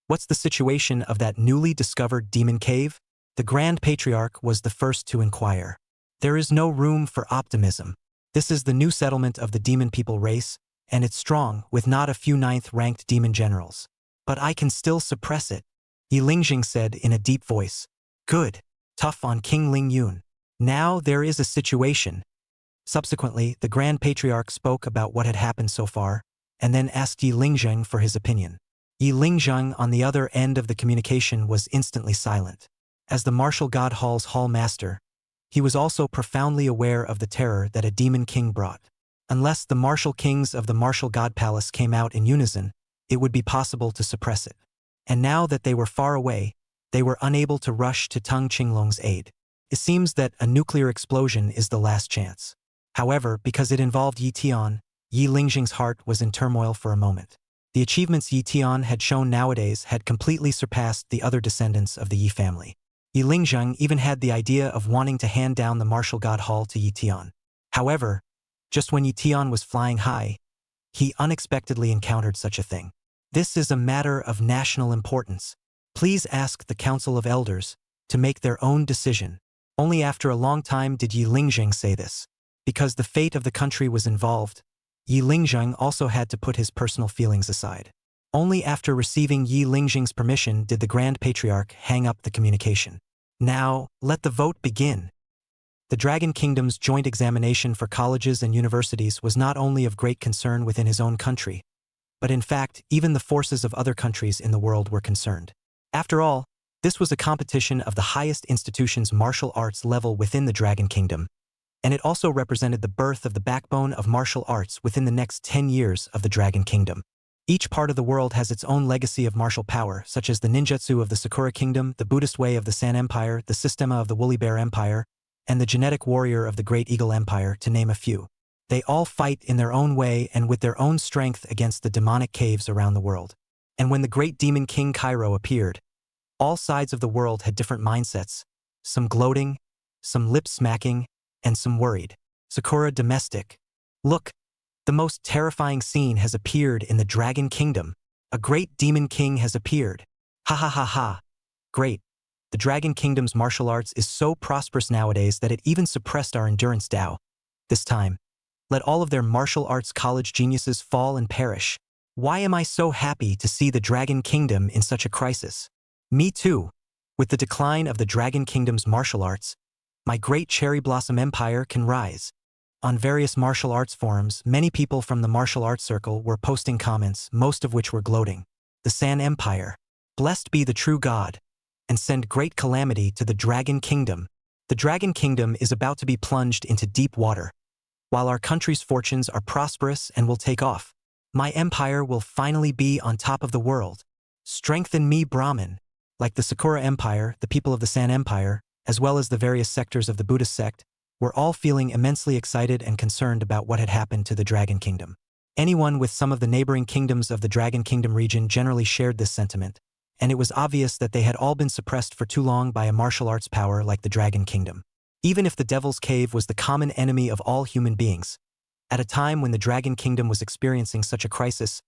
what's the situation of that newly discovered demon cave?" The Grand Patriarch was the first to inquire. "There is no room for optimism. This is the new settlement of the demon people race, and it's strong, with not a few 9th-ranked demon generals. But I can still suppress it," Yi Lingzheng said in a deep voice. "Good. Tough on King Ling Yun. Now there is a situation." Subsequently, the Grand Patriarch spoke about what had happened so far, and then asked Yi Lingzheng for his opinion. Yi Lingzheng on the other end of the communication was instantly silent. As the Martial God Hall's Hall Master, he was also profoundly aware of the terror that a Demon King brought. Unless the Martial Kings of the Martial God Palace came out in unison, it would be possible to suppress it. And now that they were far away, they were unable to rush to Tung Qinglong's aid. It seems that a nuclear explosion is the last chance. However, because it involved Yi Tian, Yi Lingzheng's heart was in turmoil for a moment. The achievements Yi Tian had shown nowadays had completely surpassed the other descendants of the Yi family. Yi Lingzheng even had the idea of wanting to hand down the Martial God Hall to Yi Tian. However, just when Yi Tian was flying high, he unexpectedly encountered such a thing. "This is a matter of national importance. Please ask the Council of Elders to make their own decision." Only after a long time did Yi Lingzheng say this. Because the fate of the country was involved, Yi Lingzheng also had to put his personal feelings aside. Only after receiving Yi Lingzheng's permission did the Grand Patriarch hang up the communication. "Now, let the vote begin." The Dragon Kingdom's joint examination for colleges and universities was not only of great concern within his own country, but in fact, even the forces of other countries in the world were concerned. After all, this was a competition of the highest institution's martial arts level within the Dragon Kingdom, and it also represented the birth of the backbone of martial arts within the next 10 years of the Dragon Kingdom. Each part of the world has its own legacy of martial power, such as the ninjutsu of the Sakura Kingdom, the Buddhist way of the San Empire, the Systema of the Woolly Bear Empire, and the genetic warrior of the Great Eagle Empire, to name a few. They all fight in their own way and with their own strength against the demonic caves around the world. And when the great demon king Cairo appeared, all sides of the world had different mindsets, some gloating, some lip-smacking, and some worried. Sakura domestic. Look, the most terrifying scene has appeared in the Dragon Kingdom. A great demon king has appeared. Ha ha ha ha. Great. The Dragon Kingdom's martial arts is so prosperous nowadays that it even suppressed our endurance Tao. This time, let all of their martial arts college geniuses fall and perish. Why am I so happy to see the Dragon Kingdom in such a crisis? Me too. With the decline of the Dragon Kingdom's martial arts, my great Cherry Blossom Empire can rise. On various martial arts forums, many people from the martial arts circle were posting comments, most of which were gloating. The San Empire. Blessed be the true God. And send great calamity to the Dragon Kingdom. The Dragon Kingdom is about to be plunged into deep water. While our country's fortunes are prosperous and will take off, my empire will finally be on top of the world. Strengthen me, Brahmin. Like the Sakura Empire, the people of the San Empire, as well as the various sectors of the Buddhist sect, were all feeling immensely excited and concerned about what had happened to the Dragon Kingdom. Anyone with some of the neighboring kingdoms of the Dragon Kingdom region generally shared this sentiment, and it was obvious that they had all been suppressed for too long by a martial arts power like the Dragon Kingdom. Even if the Devil's Cave was the common enemy of all human beings, at a time when the Dragon Kingdom was experiencing such a crisis,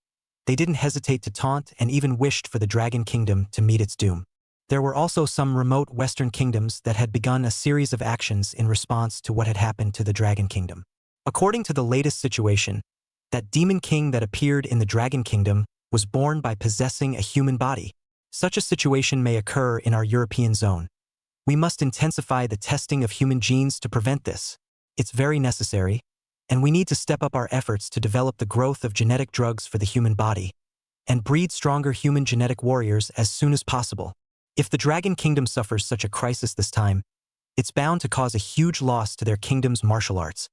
they didn't hesitate to taunt and even wished for the Dragon Kingdom to meet its doom. There were also some remote Western kingdoms that had begun a series of actions in response to what had happened to the Dragon Kingdom. According to the latest situation, that demon king that appeared in the Dragon Kingdom was born by possessing a human body. Such a situation may occur in our European zone. We must intensify the testing of human genes to prevent this. It's very necessary, and we need to step up our efforts to develop the growth of genetic drugs for the human body and breed stronger human genetic warriors as soon as possible. If the Dragon Kingdom suffers such a crisis this time, it's bound to cause a huge loss to their kingdom's martial arts.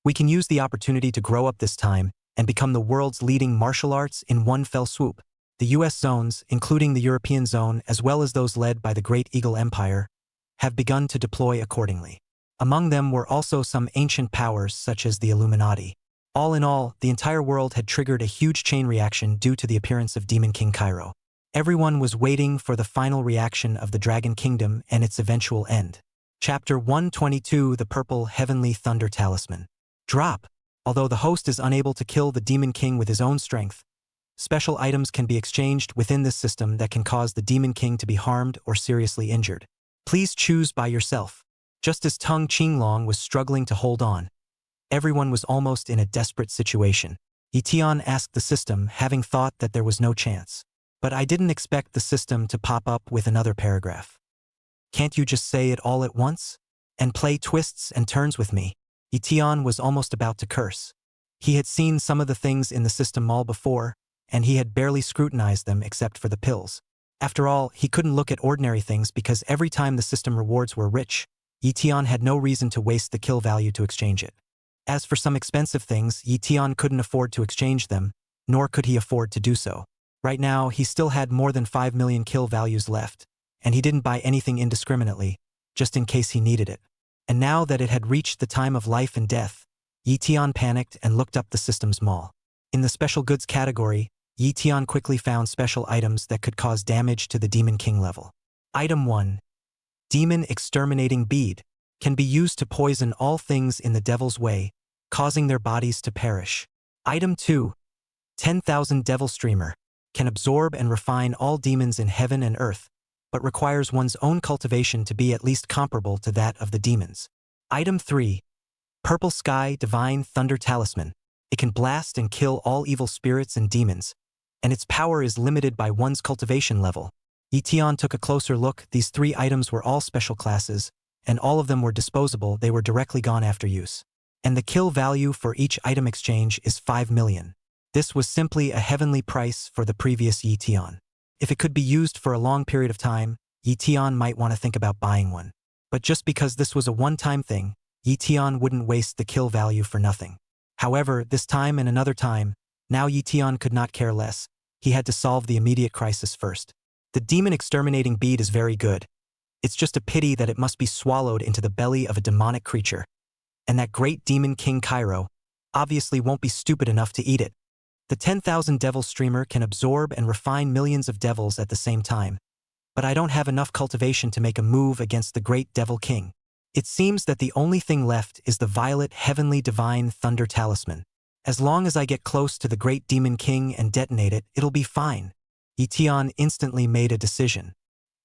We can use the opportunity to grow up this time and become the world's leading martial arts in one fell swoop. The US zones, including the European zone as well as those led by the Great Eagle Empire, have begun to deploy accordingly. Among them were also some ancient powers such as the Illuminati. All in all, the entire world had triggered a huge chain reaction due to the appearance of Demon King Cairo. Everyone was waiting for the final reaction of the Dragon Kingdom and its eventual end. Chapter 122, The Purple Heavenly Thunder Talisman. Drop. Although the host is unable to kill the Demon King with his own strength, special items can be exchanged within this system that can cause the Demon King to be harmed or seriously injured. Please choose by yourself. Just as Tung Qinglong was struggling to hold on, everyone was almost in a desperate situation. Lu Tian asked the system, having thought that there was no chance. But I didn't expect the system to pop up with another paragraph. Can't you just say it all at once? And play twists and turns with me? Lu Tian was almost about to curse. He had seen some of the things in the system mall before, and he had barely scrutinized them except for the pills. After all, he couldn't look at ordinary things because every time the system rewards were rich, Lu Tian had no reason to waste the kill value to exchange it. As for some expensive things, Lu Tian couldn't afford to exchange them, nor could he afford to do so. Right now, he still had more than 5 million kill values left, and he didn't buy anything indiscriminately, just in case he needed it. And now that it had reached the time of life and death, Lu Tian panicked and looked up the system's mall. In the special goods category, Lu Tian quickly found special items that could cause damage to the Demon King level. Item 1. Demon Exterminating Bead. Can be used to poison all things in the devil's way, causing their bodies to perish. Item 2. 10,000 Devil Streamer. Can absorb and refine all demons in heaven and earth, but requires one's own cultivation to be at least comparable to that of the demons. Item 3. Purple Sky Divine Thunder Talisman. It can blast and kill all evil spirits and demons, and its power is limited by one's cultivation level. Lu Tian took a closer look. These 3 items were all special classes, and all of them were disposable. They were directly gone after use. And the kill value for each item exchange is 5 million. This was simply a heavenly price for the previous Lu Tian. If it could be used for a long period of time, Lu Tian might want to think about buying one. But just because this was a one-time thing, Lu Tian wouldn't waste the kill value for nothing. However, this time and another time, Now Yi Tian could not care less. He had to solve the immediate crisis first. The demon exterminating bead is very good. It's just a pity that it must be swallowed into the belly of a demonic creature. And that great demon king Cairo obviously won't be stupid enough to eat it. The 10,000 devil streamer can absorb and refine millions of devils at the same time. But I don't have enough cultivation to make a move against the great devil king. It seems that the only thing left is the violet heavenly divine thunder talisman. As long as I get close to the great demon king and detonate it, it'll be fine. Yi Tian instantly made a decision.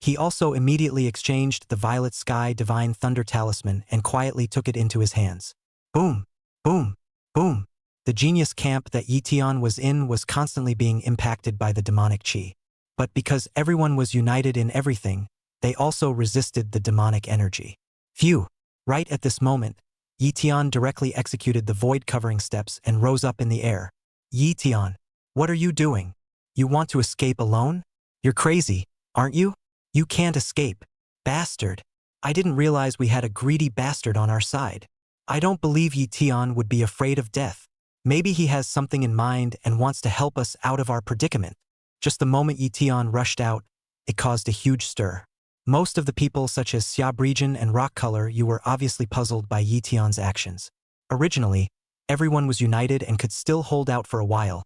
He also immediately exchanged the violet sky divine thunder talisman and quietly took it into his hands. Boom, boom, boom. The genius camp that Yi Tian was in was constantly being impacted by the demonic chi. But because everyone was united in everything, they also resisted the demonic energy. Phew! Right at this moment, Yi Tian directly executed the void covering steps and rose up in the air. Yi Tian, what are you doing? You want to escape alone? You're crazy, aren't you? You can't escape. Bastard. I didn't realize we had a greedy bastard on our side. I don't believe Yi Tian would be afraid of death. Maybe he has something in mind and wants to help us out of our predicament. Just the moment Yi Tian rushed out, it caused a huge stir. Most of the people such as Xiab Region and Rock Color, you were obviously puzzled by Yi Tian's actions. Originally, everyone was united and could still hold out for a while.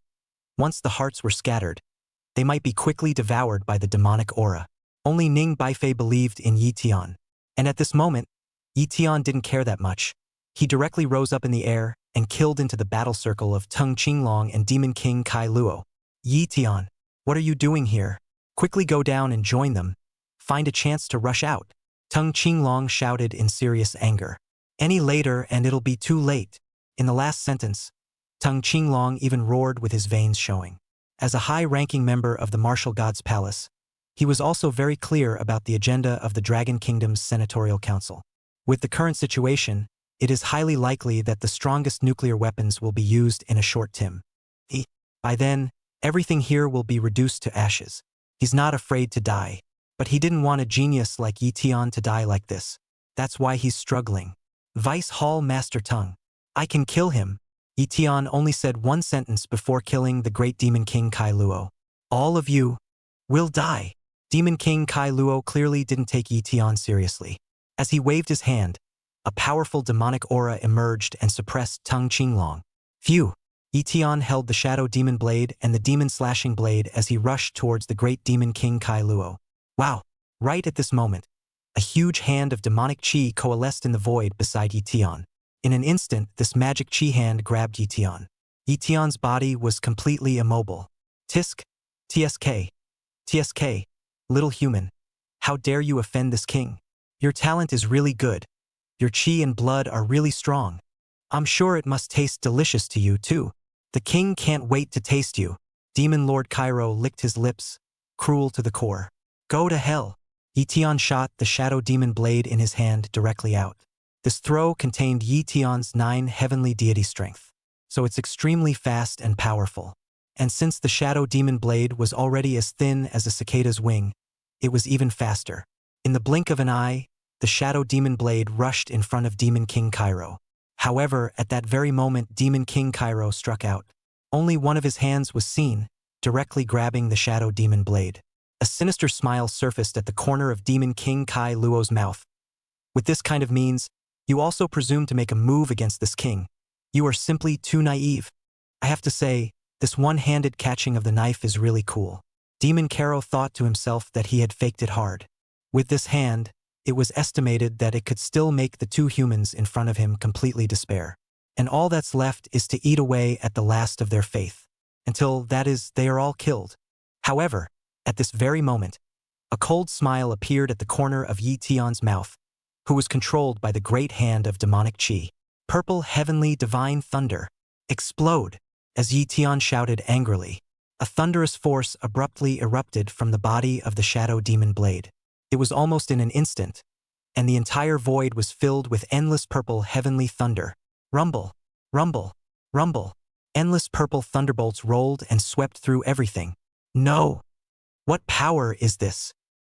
Once the hearts were scattered, they might be quickly devoured by the demonic aura. Only Ning Baifei believed in Yi Tian. And at this moment, Yi Tian didn't care that much. He directly rose up in the air and killed into the battle circle of Tung Qinglong and Demon King Kai Luo. Yi Tian, what are you doing here? Quickly go down and join them. Find a chance to rush out. Tung Qinglong shouted in serious anger. Any later and it'll be too late. In the last sentence, Tung Qinglong even roared with his veins showing. As a high-ranking member of the Martial Gods Palace, he was also very clear about the agenda of the Dragon Kingdom's Senatorial Council. With the current situation, it is highly likely that the strongest nuclear weapons will be used in a short time. By then, everything here will be reduced to ashes. He's not afraid to die. But he didn't want a genius like Yi Tian to die like this. That's why he's struggling. Vice Hall Master Tung. I can kill him. Yi Tian only said one sentence before killing the great Demon King Kai Luo. All of you will die. Demon King Kai Luo clearly didn't take Yi Tian seriously. As he waved his hand, a powerful demonic aura emerged and suppressed Tung Qinglong. Phew! Yi Tian held the Shadow Demon Blade and the Demon Slashing Blade as he rushed towards the great Demon King Kai Luo. Wow! Right at this moment, a huge hand of demonic chi coalesced in the void beside Yi Tian. In an instant, this magic chi hand grabbed Yi Tian. Yi Tian's body was completely immobile. Tisk, TSK, TSK, little human. How dare you offend this king? Your talent is really good. Your chi and blood are really strong. I'm sure it must taste delicious to you too. The king can't wait to taste you. Demon Lord Cairo licked his lips, cruel to the core. Go to hell. Yi Tian shot the Shadow Demon Blade in his hand directly out. This throw contained Yi Tian's 9 heavenly deity strength, so it's extremely fast and powerful. And since the Shadow Demon Blade was already as thin as a cicada's wing, it was even faster. In the blink of an eye, the Shadow Demon Blade rushed in front of Demon King Cairo. However, at that very moment Demon King Cairo struck out. Only one of his hands was seen, directly grabbing the Shadow Demon Blade. A sinister smile surfaced at the corner of Demon King Kai Luo's mouth. With this kind of means, you also presume to make a move against this king. You are simply too naive. I have to say, this one-handed catching of the knife is really cool. Demon Cairo thought to himself that he had faked it hard. With this hand, it was estimated that it could still make the two humans in front of him completely despair. And all that's left is to eat away at the last of their faith. Until, that is, they are all killed. However, at this very moment, a cold smile appeared at the corner of Yi Tian's mouth, who was controlled by the great hand of demonic chi. Purple heavenly divine thunder. Explode! As Yi Tian shouted angrily, a thunderous force abruptly erupted from the body of the Shadow Demon Blade. It was almost in an instant, and the entire void was filled with endless purple heavenly thunder. Rumble, rumble, rumble. Endless purple thunderbolts rolled and swept through everything. No! What power is this?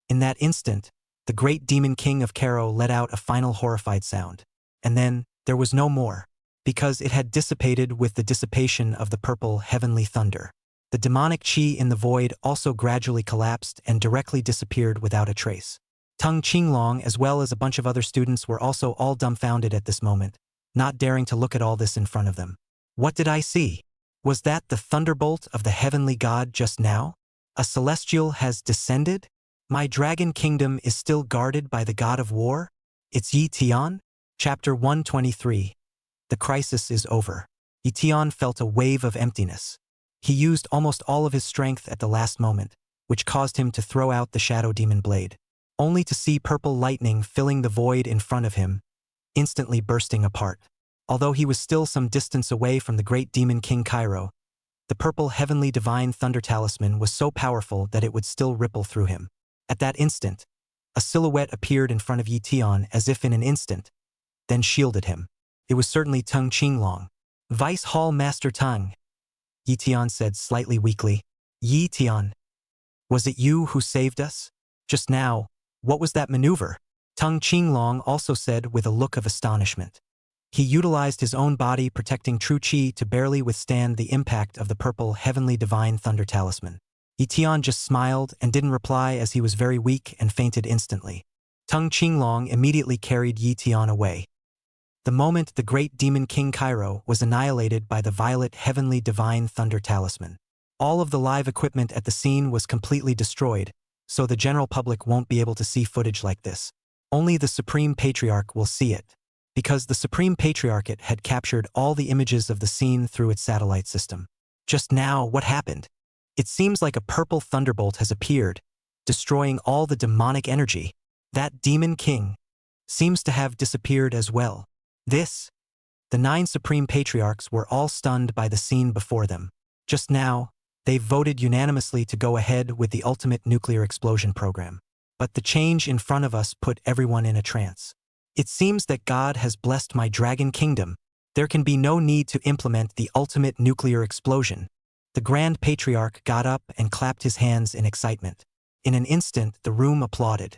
In that instant, the great Demon King of Cairo let out a final horrified sound. And then, there was no more. because it had dissipated with the dissipation of the purple heavenly thunder. The demonic qi in the void also gradually collapsed and directly disappeared without a trace. Tung Qinglong as well as a bunch of other students were also all dumbfounded at this moment, not daring to look at all this in front of them. What did I see? Was that the thunderbolt of the heavenly god just now? A celestial has descended? My dragon kingdom is still guarded by the god of war? It's Yi Tian? Chapter 123. The crisis is over. Yi Tian felt a wave of emptiness. He used almost all of his strength at the last moment, which caused him to throw out the shadow demon blade, only to see purple lightning filling the void in front of him, instantly bursting apart. Although he was still some distance away from the great demon King Cairo, the purple heavenly divine thunder talisman was so powerful that it would still ripple through him. At that instant, a silhouette appeared in front of Yi Tian as if in an instant, then shielded him. It was certainly Tung Qinglong. Vice Hall Master Tung, Yi Tian said slightly weakly. Yi Tian, was it you who saved us? Just now, what was that maneuver? Tung Qinglong also said with a look of astonishment. He utilized his own body protecting true qi to barely withstand the impact of the purple heavenly divine thunder talisman. Yi Tian just smiled and didn't reply as he was very weak and fainted instantly. Tung Qinglong immediately carried Yi Tian away. The moment the great demon King Cairo was annihilated by the violet heavenly divine thunder talisman. All of the live equipment at the scene was completely destroyed, so the general public won't be able to see footage like this. Only the Supreme Patriarch will see it, because the Supreme Patriarchate had captured all the images of the scene through its satellite system. Just now, what happened? It seems like a purple thunderbolt has appeared, destroying all the demonic energy. That demon king seems to have disappeared as well. The 9 Supreme Patriarchs were all stunned by the scene before them. Just now, they voted unanimously to go ahead with the ultimate nuclear explosion program. But the change in front of us put everyone in a trance. It seems that God has blessed my dragon kingdom. There can be no need to implement the ultimate nuclear explosion. The Grand Patriarch got up and clapped his hands in excitement. In an instant, the room applauded.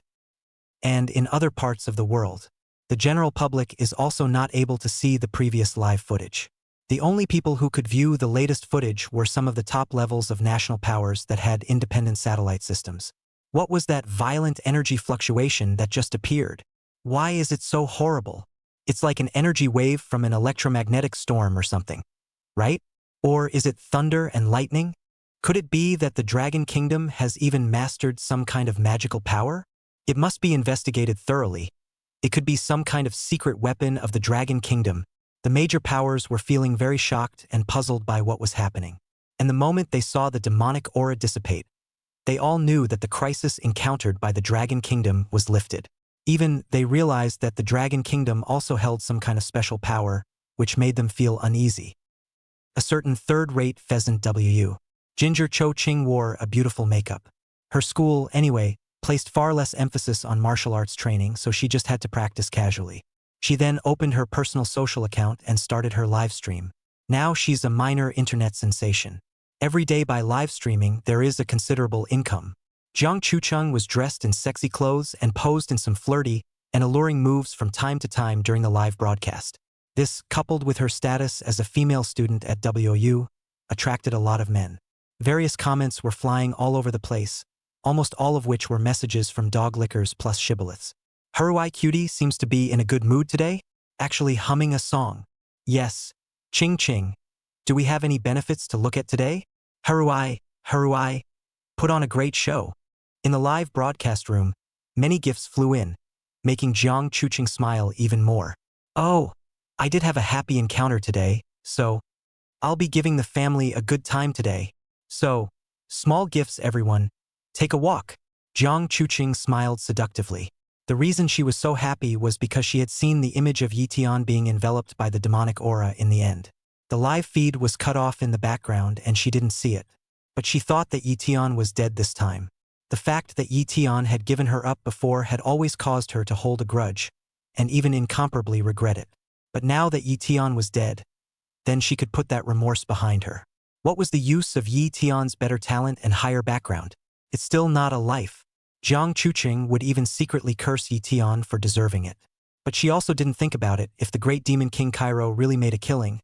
And in other parts of the world, the general public is also not able to see the previous live footage. The only people who could view the latest footage were some of the top levels of national powers that had independent satellite systems. What was that violent energy fluctuation that just appeared? Why is it so horrible? It's like an energy wave from an electromagnetic storm or something, right? Or is it thunder and lightning? Could it be that the Dragon Kingdom has even mastered some kind of magical power? It must be investigated thoroughly. It could be some kind of secret weapon of the Dragon Kingdom. The major powers were feeling very shocked and puzzled by what was happening. And the moment they saw the demonic aura dissipate, they all knew that the crisis encountered by the Dragon Kingdom was lifted. Even they realized that the Dragon Kingdom also held some kind of special power, which made them feel uneasy. A certain third-rate pheasant W. Ginger Cho Ching wore a beautiful makeup. Her school, anyway, placed far less emphasis on martial arts training, so she just had to practice casually. She then opened her personal social account and started her live stream. Now she's a minor internet sensation. Every day by live streaming, there is a considerable income. Jiang Chucheng was dressed in sexy clothes and posed in some flirty and alluring moves from time to time during the live broadcast. This, coupled with her status as a female student at WOU, attracted a lot of men. Various comments were flying all over the place, almost all of which were messages from dog lickers plus shibboleths. Haruai Cutie seems to be in a good mood today, actually humming a song. Yes, Ching Ching. Do we have any benefits to look at today? Haruai, put on a great show. In the live broadcast room, many gifts flew in, making Jiang Chuching smile even more. Oh, I did have a happy encounter today, so I'll be giving the family a good time today. So, small gifts everyone, take a walk. Jiang Chuching smiled seductively. The reason she was so happy was because she had seen the image of Yi Tian being enveloped by the demonic aura in the end. The live feed was cut off in the background and she didn't see it. But she thought that Yi Tian was dead this time. The fact that Yi Tian had given her up before had always caused her to hold a grudge, and even incomparably regret it. But now that Yi Tian was dead, then she could put that remorse behind her. What was the use of Yi Tian's better talent and higher background? It's still not a life. Jiang Chuching would even secretly curse Yi Tian for deserving it. But she also didn't think about it. If the great demon king Cairo really made a killing,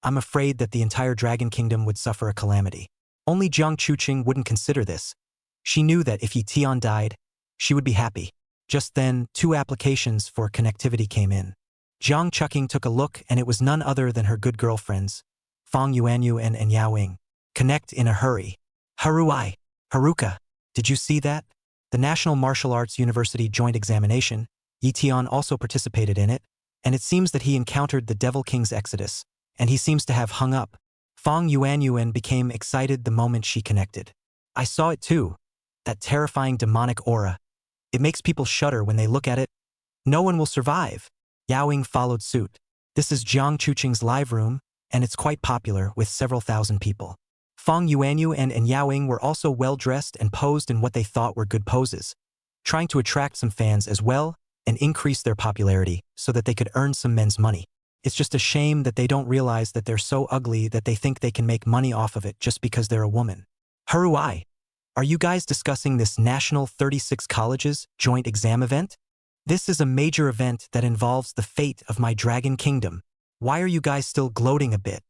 I'm afraid that the entire dragon kingdom would suffer a calamity. Only Jiang Chuqing wouldn't consider this. She knew that if Yi Tian died, she would be happy. Just then, 2 applications for connectivity came in. Jiang Chuqing took a look, and it was none other than her good girlfriends, Fang Yuanyu and Yao Ying. Connect in a hurry. Haruai. Haruka. Did you see that? The National Martial Arts University Joint Examination, Yi Tian also participated in it, and it seems that he encountered the Devil King's Exodus, and he seems to have hung up. Fang Yuanyuan became excited the moment she connected. I saw it too. That terrifying demonic aura. It makes people shudder when they look at it. No one will survive. Yao Ying followed suit. This is Jiang Chuqing's live room, and it's quite popular with several thousand people. Fang Yuanyu and Yao Ying were also well-dressed and posed in what they thought were good poses, trying to attract some fans as well and increase their popularity so that they could earn some men's money. It's just a shame that they don't realize that they're so ugly that they think they can make money off of it just because they're a woman. Haruai, are you guys discussing this National 36 Colleges joint exam event? This is a major event that involves the fate of my dragon kingdom. Why are you guys still gloating a bit?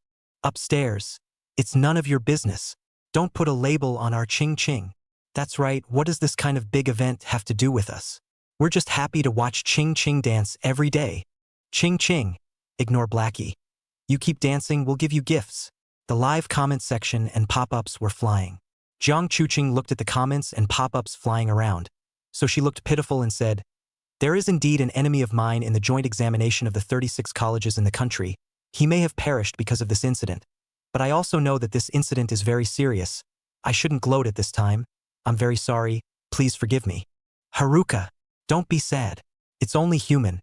Upstairs. It's none of your business. Don't put a label on our Ching Ching. That's right, what does this kind of big event have to do with us? We're just happy to watch Ching Ching dance every day. Ching Ching. Ignore Blackie. You keep dancing, we'll give you gifts. The live comment section and pop-ups were flying. Jiang Chuqing looked at the comments and pop-ups flying around, so she looked pitiful and said, "There is indeed an enemy of mine in the joint examination of the 36 colleges in the country. He may have perished because of this incident. But I also know that this incident is very serious. I shouldn't gloat at this time. I'm very sorry. Please forgive me." Haruka, don't be sad. It's only human.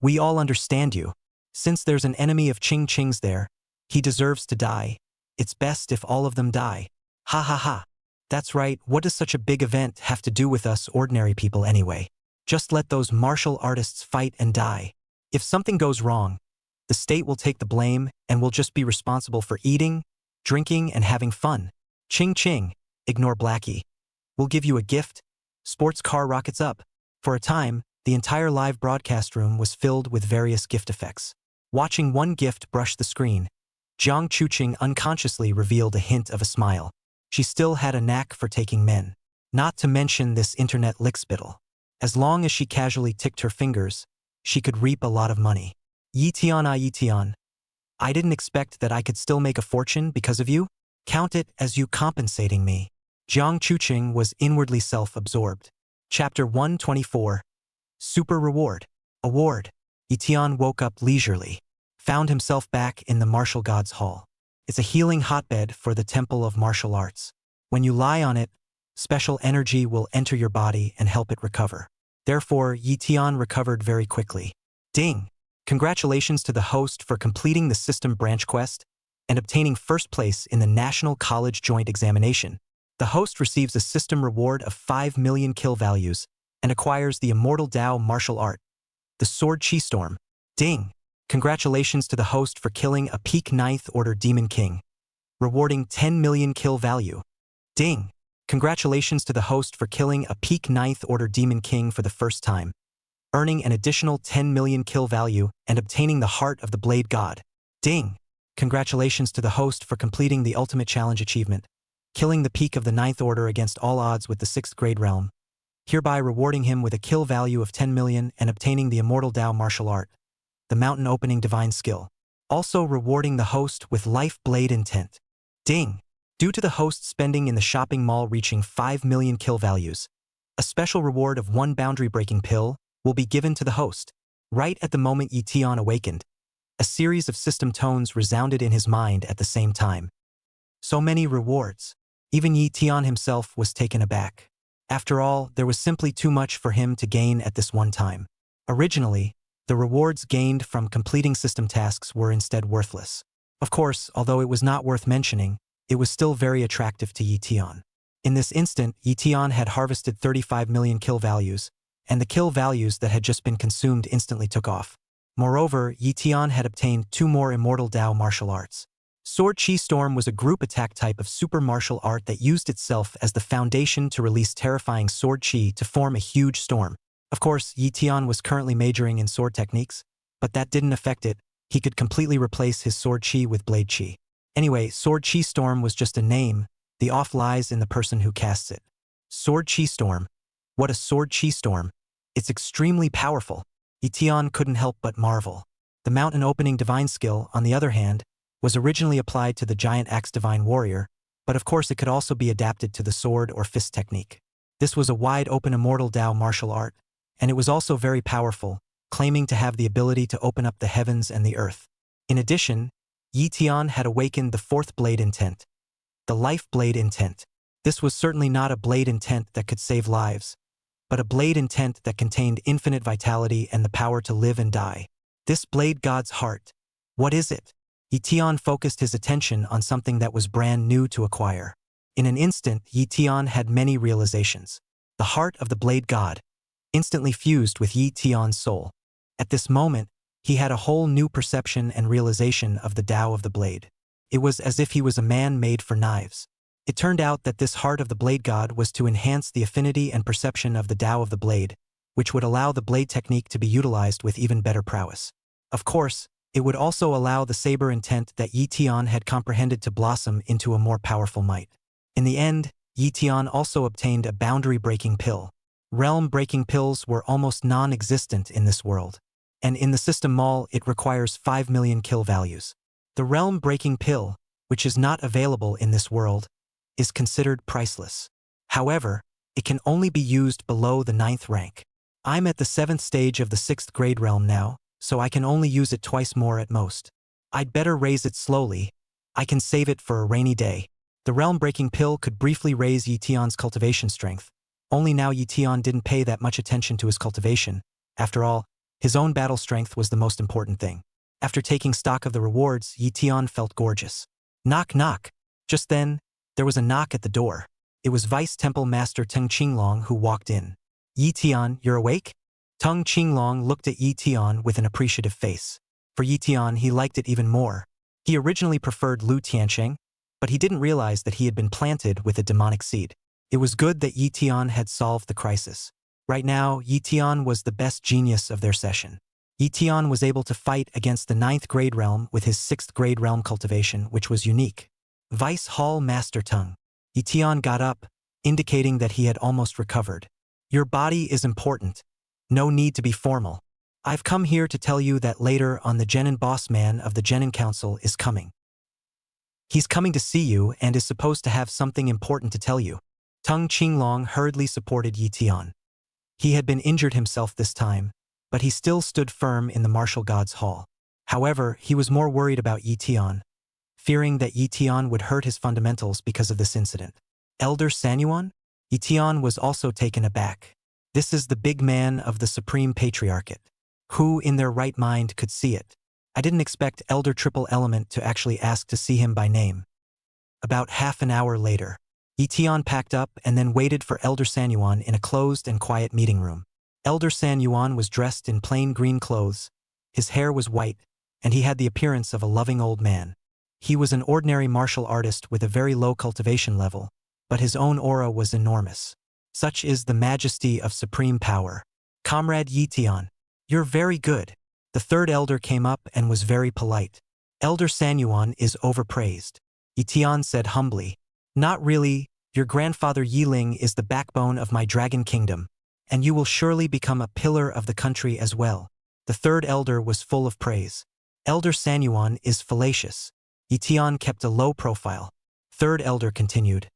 We all understand you. Since there's an enemy of Ching Ching's there, he deserves to die. It's best if all of them die. Ha ha ha. That's right, what does such a big event have to do with us ordinary people anyway? Just let those martial artists fight and die. If something goes wrong, the state will take the blame and will just be responsible for eating, drinking, and having fun. Ching Ching, ignore Blackie. We'll give you a gift. Sports car rockets up. For a time, the entire live broadcast room was filled with various gift effects. Watching one gift brush the screen, Jiang Chuqing unconsciously revealed a hint of a smile. She still had a knack for taking men. Not to mention this internet lickspittle. As long as she casually ticked her fingers, she could reap a lot of money. Yi Tian, I didn't expect that I could still make a fortune because of you. Count it as you compensating me. Jiang Chuqing was inwardly self-absorbed. Chapter 124. Super Reward. Award. Yi Tian woke up leisurely, found himself back in the Martial Gods Hall. It's a healing hotbed for the Temple of Martial Arts. When you lie on it, special energy will enter your body and help it recover. Therefore, Yi Tian recovered very quickly. Ding! Congratulations to the host for completing the system branch quest and obtaining first place in the National College Joint Examination. The host receives a system reward of 5 million kill values and acquires the Immortal Dao martial art, the Sword Chi Storm. Ding! Congratulations to the host for killing a peak 9th Order Demon King, rewarding 10 million kill value. Ding! Congratulations to the host for killing a peak 9th Order Demon King for the first time, earning an additional 10 million kill value and obtaining the Heart of the Blade God. Ding! Congratulations to the host for completing the Ultimate Challenge achievement, killing the peak of the 9th Order against all odds with the 6th grade realm, hereby rewarding him with a kill value of 10 million and obtaining the Immortal Dao martial art, the Mountain Opening Divine Skill. Also rewarding the host with Life Blade Intent. Ding! Due to the host spending in the shopping mall reaching 5 million kill values, a special reward of 1 boundary-breaking pill will be given to the host. Right at the moment Yi Tian awakened, a series of system tones resounded in his mind at the same time. So many rewards. Even Yi Tian himself was taken aback. After all, there was simply too much for him to gain at this one time. Originally, the rewards gained from completing system tasks were instead worthless. Of course, although it was not worth mentioning, it was still very attractive to Yi Tian. In this instant, Yi Tian had harvested 35 million kill values, and the kill values that had just been consumed instantly took off. Moreover, Yi Tian had obtained 2 more Immortal Dao martial arts. Sword Chi Storm was a group attack type of super martial art that used itself as the foundation to release terrifying sword chi to form a huge storm. Of course, Yi Tian was currently majoring in sword techniques, but that didn't affect it. He could completely replace his sword chi with blade chi. Anyway, sword chi storm was just a name. The off lies in the person who casts it. Sword chi storm. What a sword chi storm. It's extremely powerful. Yi Tian couldn't help but marvel. The mountain opening divine skill, on the other hand, was originally applied to the giant axe divine warrior, but of course it could also be adapted to the sword or fist technique. This was a wide-open immortal Dao martial art, and it was also very powerful, claiming to have the ability to open up the heavens and the earth. In addition, Yi Tian had awakened the fourth blade intent, the life blade intent. This was certainly not a blade intent that could save lives, but a blade intent that contained infinite vitality and the power to live and die. This blade god's heart. What is it? Yi Tian focused his attention on something that was brand new to acquire. In an instant, Yi Tian had many realizations. The heart of the blade god instantly fused with Yi Tian's soul. At this moment, he had a whole new perception and realization of the Tao of the blade. It was as if he was a man made for knives. It turned out that this heart of the blade god was to enhance the affinity and perception of the Tao of the blade, which would allow the blade technique to be utilized with even better prowess. Of course, it would also allow the saber intent that Yi Tian had comprehended to blossom into a more powerful might. In the end, Yi Tian also obtained a boundary-breaking pill. Realm-breaking pills were almost non-existent in this world, and in the system mall it requires 5 million kill values. The realm-breaking pill, which is not available in this world, is considered priceless. However, it can only be used below the 9th rank. I'm at the 7th stage of the 6th grade realm now, so I can only use it twice more at most. I'd better raise it slowly. I can save it for a rainy day. The realm-breaking pill could briefly raise Yi Tian's cultivation strength. Only now Yi Tian didn't pay that much attention to his cultivation. After all, his own battle strength was the most important thing. After taking stock of the rewards, Yi Tian felt gorgeous. Knock knock. Just then, there was a knock at the door. It was Vice Temple Master Teng Qinglong who walked in. Yi Tian, you're awake? Teng Qinglong looked at Yi Tian with an appreciative face. For Yi Tian, he liked it even more. He originally preferred Lu Tian, but he didn't realize that he had been planted with a demonic seed. It was good that Yi Tian had solved the crisis. Right now, Yi Tian was the best genius of their session. Yi Tian was able to fight against the 9th grade realm with his 6th grade realm cultivation, which was unique. Vice Hall Master Tung. Yi Tian got up, indicating that he had almost recovered. Your body is important. No need to be formal. I've come here to tell you that later on the Genin boss man of the Genin Council is coming. He's coming to see you and is supposed to have something important to tell you. Teng Qinglong hurriedly supported Yi Tian. He had been injured himself this time, but he still stood firm in the martial god's hall. However, he was more worried about Yi Tian, fearing that Yi Tian would hurt his fundamentals because of this incident. Elder Sanyuan? Yi Tian was also taken aback. This is the big man of the Supreme Patriarchate. Who in their right mind could see it? I didn't expect Elder Triple Element to actually ask to see him by name. About half an hour later, Yi Tian packed up and then waited for Elder Sanyuan in a closed and quiet meeting room. Elder Sanyuan was dressed in plain green clothes, his hair was white, and he had the appearance of a loving old man. He was an ordinary martial artist with a very low cultivation level, but his own aura was enormous. Such is the majesty of supreme power. Comrade Yi Tian, you're very good. The third elder came up and was very polite. Elder Sanyuan is overpraised. Yi Tian said humbly. Not really, your grandfather Yiling is the backbone of my dragon kingdom, and you will surely become a pillar of the country as well. The third elder was full of praise. Elder Sanyuan is fallacious. Yi Tian kept a low profile. Third elder continued.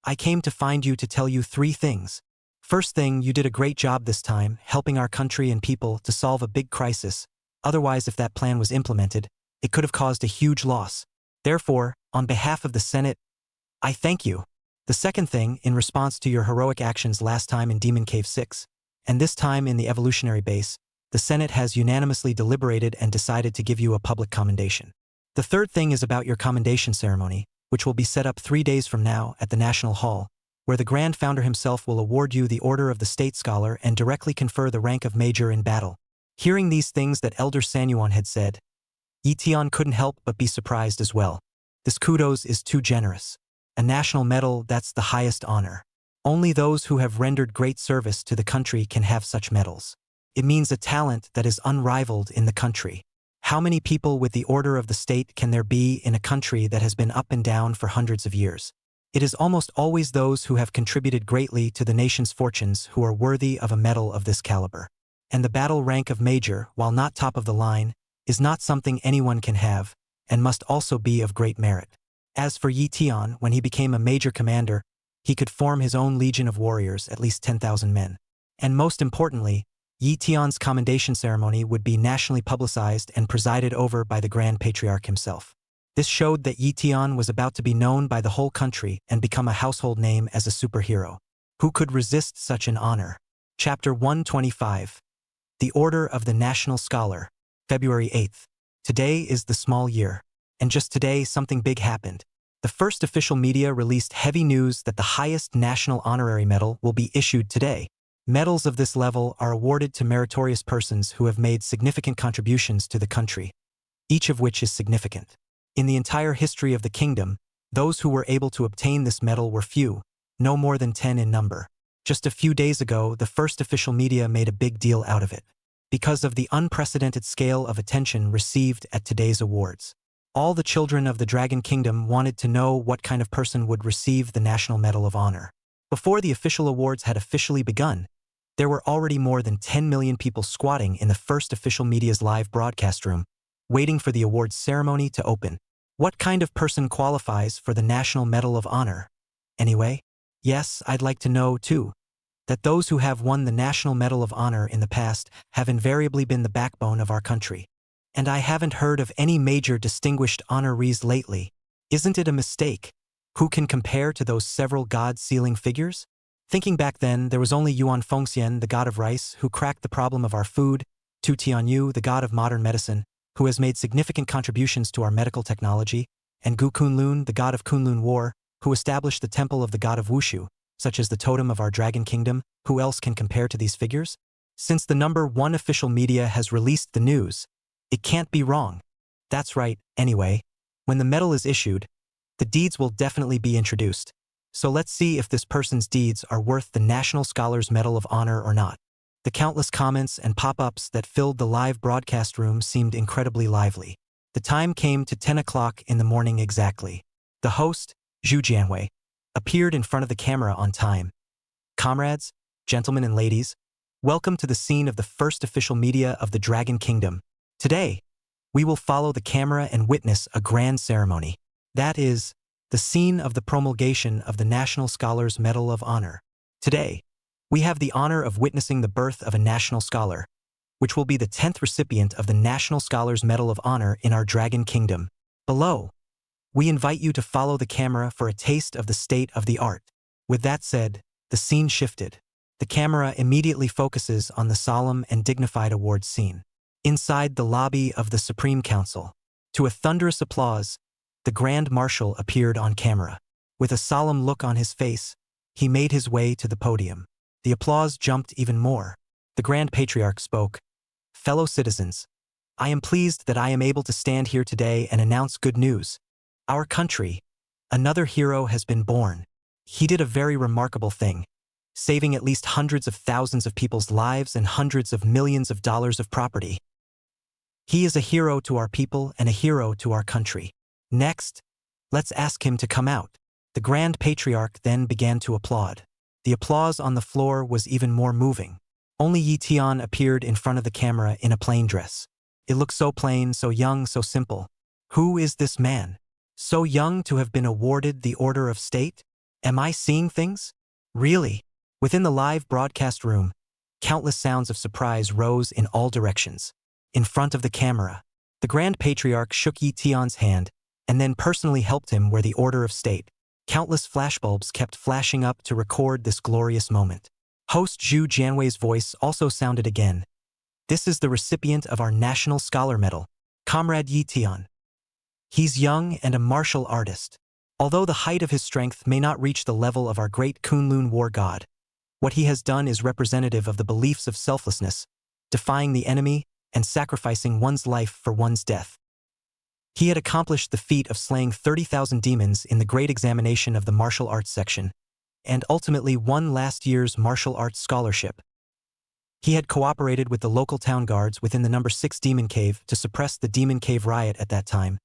I came to find you to tell you 3 things. First thing, you did a great job this time, helping our country and people to solve a big crisis. Otherwise, if that plan was implemented, it could have caused a huge loss. Therefore, on behalf of the Senate, I thank you. The second thing, in response to your heroic actions last time in Demon Cave 6, and this time in the evolutionary base, the Senate has unanimously deliberated and decided to give you a public commendation. The third thing is about your commendation ceremony, which will be set up 3 days from now at the National Hall, where the Grand Founder himself will award you the Order of the State Scholar and directly confer the rank of Major in battle. Hearing these things that Elder Sanyuan had said, Yi Tian couldn't help but be surprised as well. This kudos is too generous. A national medal, that's the highest honor. Only those who have rendered great service to the country can have such medals. It means a talent that is unrivaled in the country. How many people with the order of the state can there be in a country that has been up and down for hundreds of years? It is almost always those who have contributed greatly to the nation's fortunes who are worthy of a medal of this caliber. And the battle rank of major, while not top of the line, is not something anyone can have, and must also be of great merit. As for Lu Tian, when he became a major commander, he could form his own legion of warriors, at least 10,000 men. And most importantly, Lu Tian's commendation ceremony would be nationally publicized and presided over by the Grand Patriarch himself. This showed that Lu Tian was about to be known by the whole country and become a household name as a superhero. Who could resist such an honor? Chapter 125. The Order of the National Scholar, February 8th. Today is the small year. And just today, something big happened. The first official media released heavy news that the highest national honorary medal will be issued today. Medals of this level are awarded to meritorious persons who have made significant contributions to the country, each of which is significant. In the entire history of the kingdom, those who were able to obtain this medal were few, no more than 10 in number. Just a few days ago, the first official media made a big deal out of it, because of the unprecedented scale of attention received at today's awards. All the children of the Dragon Kingdom wanted to know what kind of person would receive the National Medal of Honor. Before the official awards had officially begun, there were already more than 10 million people squatting in the first official media's live broadcast room, waiting for the awards ceremony to open. What kind of person qualifies for the National Medal of Honor? Anyway, yes, I'd like to know, too, that those who have won the National Medal of Honor in the past have invariably been the backbone of our country. And I haven't heard of any major distinguished honorees lately. Isn't it a mistake? Who can compare to those several god-sealing figures? Thinking back then, there was only Yuan Fengxian, the god of rice, who cracked the problem of our food, Tu Tianyu, the god of modern medicine, who has made significant contributions to our medical technology, and Gu Kunlun, the god of Kunlun War, who established the temple of the god of Wushu, such as the totem of our Dragon Kingdom. Who else can compare to these figures? Since the number one official media has released the news, it can't be wrong. That's right, anyway. When the medal is issued, the deeds will definitely be introduced. So let's see if this person's deeds are worth the National Scholars Medal of Honor or not. The countless comments and pop-ups that filled the live broadcast room seemed incredibly lively. The time came to 10 o'clock in the morning exactly. The host, Zhu Jianhui, appeared in front of the camera on time. Comrades, gentlemen and ladies, welcome to the scene of the first official media of the Dragon Kingdom. Today, we will follow the camera and witness a grand ceremony. That is, the scene of the promulgation of the National Scholars Medal of Honor. Today, we have the honor of witnessing the birth of a national scholar, which will be the 10th recipient of the National Scholars Medal of Honor in our Dragon Kingdom. Below, we invite you to follow the camera for a taste of the state of the art. With that said, the scene shifted. The camera immediately focuses on the solemn and dignified awards scene. Inside the lobby of the Supreme Council, to a thunderous applause, the Grand Marshal appeared on camera. With a solemn look on his face, he made his way to the podium. The applause jumped even more. The Grand Patriarch spoke. Fellow citizens, I am pleased that I am able to stand here today and announce good news. Our country, another hero has been born. He did a very remarkable thing, saving at least hundreds of thousands of people's lives and hundreds of millions of dollars of property. He is a hero to our people and a hero to our country. Next, let's ask him to come out. The Grand Patriarch then began to applaud. The applause on the floor was even more moving. Only Lu Tian appeared in front of the camera in a plain dress. It looked so plain, so young, so simple. Who is this man? So young to have been awarded the Order of State? Am I seeing things? Really? Within the live broadcast room, countless sounds of surprise rose in all directions. In front of the camera, the Grand Patriarch shook Lu Tian's hand and then personally helped him wear the Order of State. Countless flashbulbs kept flashing up to record this glorious moment. Host Zhu Jianhui's voice also sounded again. This is the recipient of our National Scholar Medal, Comrade Lu Tian. He's young and a martial artist. Although the height of his strength may not reach the level of our great Kunlun war god, what he has done is representative of the beliefs of selflessness, defying the enemy and sacrificing one's life for one's death. He had accomplished the feat of slaying 30,000 demons in the Great Examination of the Martial Arts section, and ultimately won last year's martial arts scholarship. He had cooperated with the local town guards within the number 6 Demon Cave to suppress the Demon Cave riot at that time,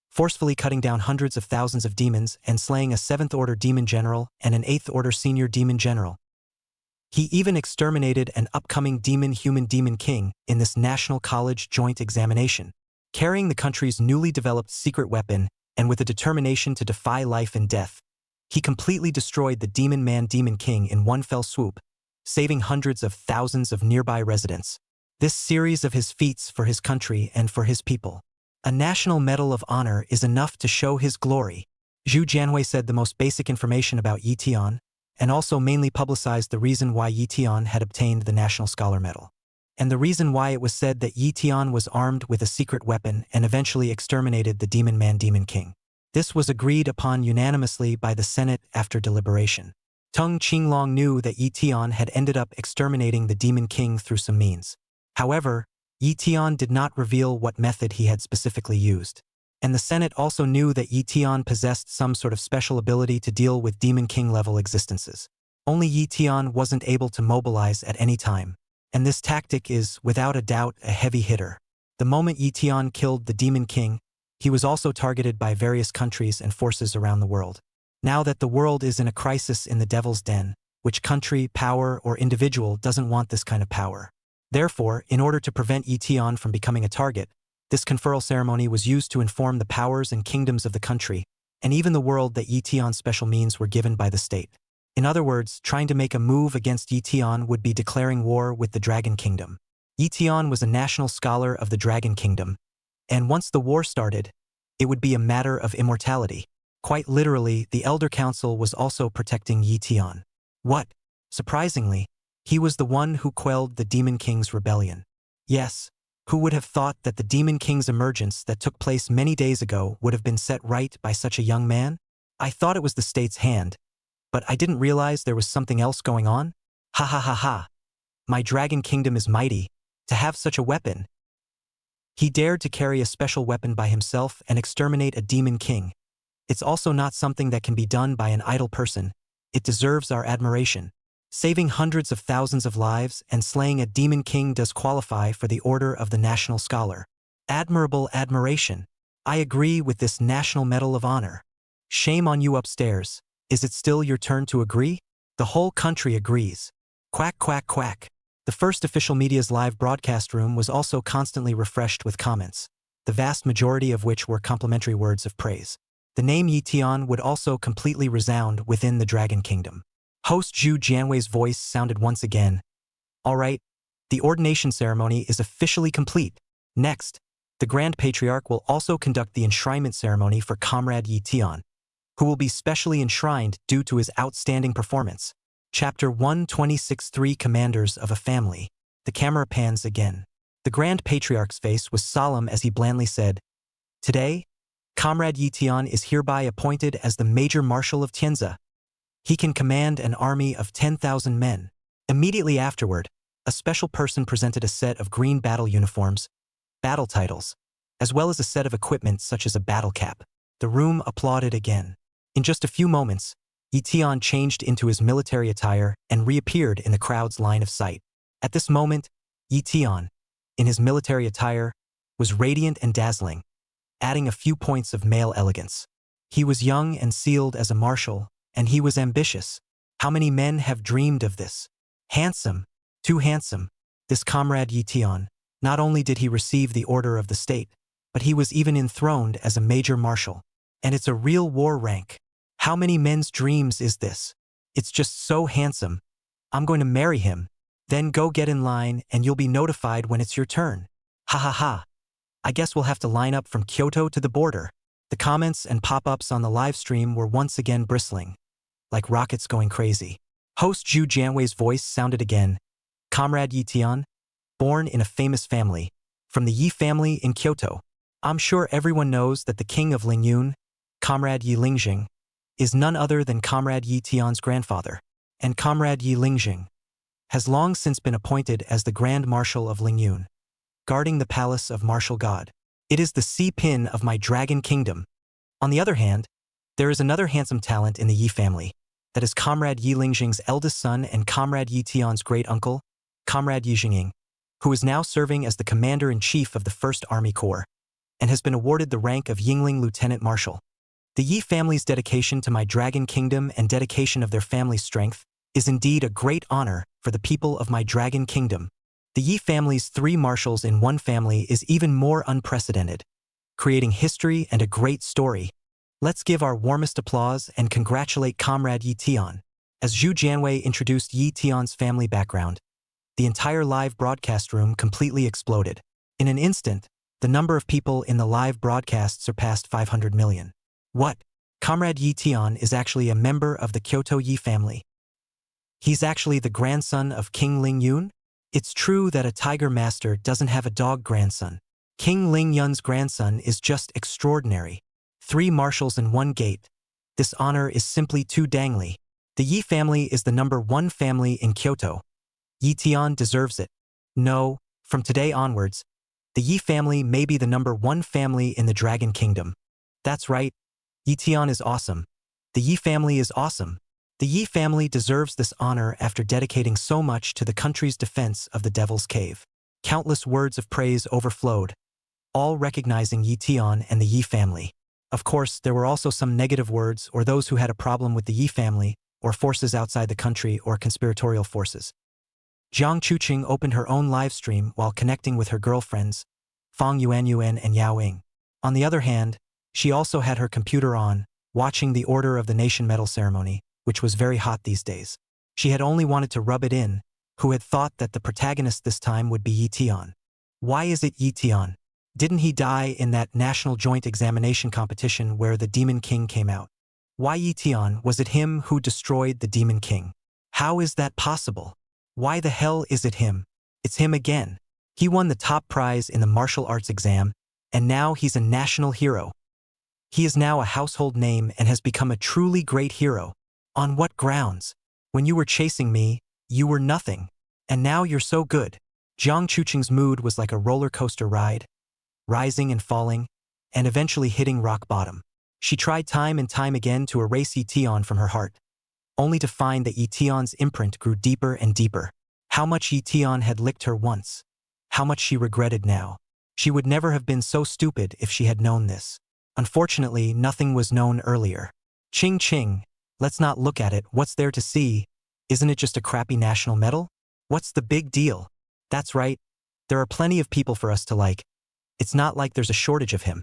forcefully cutting down hundreds of thousands of demons and slaying a 7th Order Demon General and an 8th Order Senior Demon General. He even exterminated an upcoming Human Demon King in this National College joint examination, carrying the country's newly developed secret weapon and with a determination to defy life and death. He completely destroyed the Demon Man Demon King in one fell swoop, saving hundreds of thousands of nearby residents. This series of his feats for his country and for his people. A National Medal of Honor is enough to show his glory. Zhu Jianhui said the most basic information about Lu Tian, and also mainly publicized the reason why Lu Tian had obtained the National Scholar Medal, and the reason why it was said that Lu Tian was armed with a secret weapon and eventually exterminated the Demon Man Demon King. This was agreed upon unanimously by the Senate after deliberation. Tung Qinglong knew that Lu Tian had ended up exterminating the Demon King through some means. However, Lu Tian did not reveal what method he had specifically used. And the Senate also knew that Lu Tian possessed some sort of special ability to deal with Demon King-level existences. Only Lu Tian wasn't able to mobilize at any time. And this tactic is, without a doubt, a heavy hitter. The moment Lu Tian killed the Demon King, he was also targeted by various countries and forces around the world. Now that the world is in a crisis in the Devil's Den, which country, power, or individual doesn't want this kind of power? Therefore, in order to prevent Lu Tian from becoming a target, this conferral ceremony was used to inform the powers and kingdoms of the country, and even the world that Lu Tian's special means were given by the state. In other words, trying to make a move against Lu Tian would be declaring war with the Dragon Kingdom. Lu Tian was a national scholar of the Dragon Kingdom, and once the war started, it would be a matter of immortality. Quite literally, the Elder Council was also protecting Lu Tian. What? Surprisingly, he was the one who quelled the Demon King's rebellion. Yes. Who would have thought that the Demon King's emergence that took place many days ago would have been set right by such a young man? I thought it was the state's hand, but I didn't realize there was something else going on? Ha ha ha ha. My Dragon Kingdom is mighty, to have such a weapon. He dared to carry a special weapon by himself and exterminate a Demon King. It's also not something that can be done by an idle person. It deserves our admiration. Saving hundreds of thousands of lives and slaying a Demon King does qualify for the Order of the National Scholar. Admirable admiration. I agree with this National Medal of Honor. Shame on you upstairs. Is it still your turn to agree? The whole country agrees. Quack quack quack. The First Official Media's live broadcast room was also constantly refreshed with comments, the vast majority of which were complimentary words of praise. The name Lu Tian would also completely resound within the Dragon Kingdom. Host Zhu Jianhui's voice sounded once again. All right, the ordination ceremony is officially complete. Next, the Grand Patriarch will also conduct the enshrinement ceremony for Comrade Lu Tian, who will be specially enshrined due to his outstanding performance. Chapter 126 3 Commanders of a Family. The camera pans again. The Grand Patriarch's face was solemn as he blandly said, "Today, Comrade Lu Tian is hereby appointed as the Major Marshal of Tianzi. He can command an army of 10,000 men." Immediately afterward, a special person presented a set of green battle uniforms, battle titles, as well as a set of equipment such as a battle cap. The room applauded again. In just a few moments, Lu Tian changed into his military attire and reappeared in the crowd's line of sight. At this moment, Lu Tian, in his military attire, was radiant and dazzling, adding a few points of male elegance. He was young and sealed as a marshal, and he was ambitious. How many men have dreamed of this? Handsome, too handsome. This Comrade Lu Tian, not only did he receive the Order of the State, but he was even enthroned as a Major Marshal. And it's a real war rank. How many men's dreams is this? It's just so handsome. I'm going to marry him. Then go get in line and you'll be notified when it's your turn. Ha ha ha. I guess we'll have to line up from Kyoto to the border. The comments and pop-ups on the live stream were once again bristling, like rockets going crazy. Host Zhu Jianhui's voice sounded again. Comrade Lu Tian, born in a famous family, from the Yi family in Kyoto. I'm sure everyone knows that the king of Lingyun, Comrade Yi Lingjing, is none other than Comrade Lu Tian's grandfather, and Comrade Yi Lingjing has long since been appointed as the Grand Marshal of Lingyun, guarding the palace of Martial God. It is the C-pin of my Dragon Kingdom. On the other hand, there is another handsome talent in the Yi family, that is Comrade Yi Lingjing's eldest son and Comrade Yi Tian's great-uncle, Comrade Yi Jingying, who is now serving as the Commander-in-Chief of the 1st Army Corps, and has been awarded the rank of Yingling Lieutenant Marshal. The Yi family's dedication to my Dragon Kingdom and dedication of their family's strength is indeed a great honor for the people of my Dragon Kingdom. The Yi family's 3 marshals in one family is even more unprecedented, creating history and a great story. Let's give our warmest applause and congratulate Comrade Yi Tian. As Zhu Jianwei introduced Yi Tian's family background, the entire live broadcast room completely exploded. In an instant, the number of people in the live broadcast surpassed 500 million. What? Comrade Yi Tian is actually a member of the Kyoto Yi family. He's actually the grandson of King Ling Yun? It's true that a tiger master doesn't have a dog grandson. King Ling Yun's grandson is just extraordinary. 3 marshals and 1 gate. This honor is simply too dangly. The Yi family is the number 1 family in Kyoto. Yi Tian deserves it. No, from today onwards, the Yi family may be the number 1 family in the Dragon Kingdom. That's right. Yi Tian is awesome. The Yi family is awesome. The Yi family deserves this honor after dedicating so much to the country's defense of the Devil's Cave. Countless words of praise overflowed, all recognizing Yi Tian and the Yi family. Of course, there were also some negative words or those who had a problem with the Yi family, or forces outside the country or conspiratorial forces. Jiang Chuqing opened her own live stream while connecting with her girlfriends, Fang Yuanyuan and Yao Ying. On the other hand, she also had her computer on, watching the Order of the Nation medal ceremony, which was very hot these days. She had only wanted to rub it in, who had thought that the protagonist this time would be Yi Tian. Why is it Yi Tian? Didn't he die in that national joint examination competition where the Demon King came out? Why Yi Tian? Was it him who destroyed the Demon King? How is that possible? Why the hell is it him? It's him again. He won the top prize in the martial arts exam, and now he's a national hero. He is now a household name and has become a truly great hero. On what grounds? When you were chasing me, you were nothing. And now you're so good. Jiang Chuqing's mood was like a roller coaster ride, rising and falling, and eventually hitting rock bottom. She tried time and time again to erase Yi Tian from her heart, only to find that Yi Tian's imprint grew deeper and deeper. How much Yi Tian had licked her once. How much she regretted now. She would never have been so stupid if she had known this. Unfortunately, nothing was known earlier. Ching Ching, let's not look at it. What's there to see? Isn't it just a crappy national medal? What's the big deal? That's right. There are plenty of people for us to like. It's not like there's a shortage of him.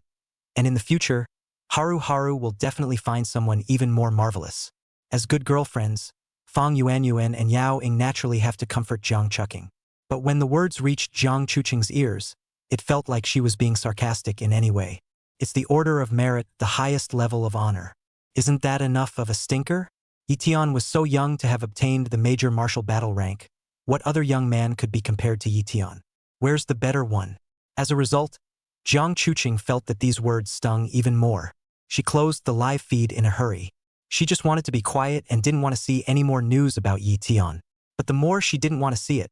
And in the future, Haru will definitely find someone even more marvelous. As good girlfriends, Fang Yuanyuan and Yao Ying naturally have to comfort Jiang Chuqing. But when the words reached Jiang Chuqing's ears, it felt like she was being sarcastic in any way. It's the order of merit, the highest level of honor. Isn't that enough of a stinker? Yi Tian was so young to have obtained the major martial battle rank. What other young man could be compared to Yi Tian? Where's the better one? As a result, Jiang Chuqing felt that these words stung even more. She closed the live feed in a hurry. She just wanted to be quiet and didn't want to see any more news about Yi Tian. But the more she didn't want to see it,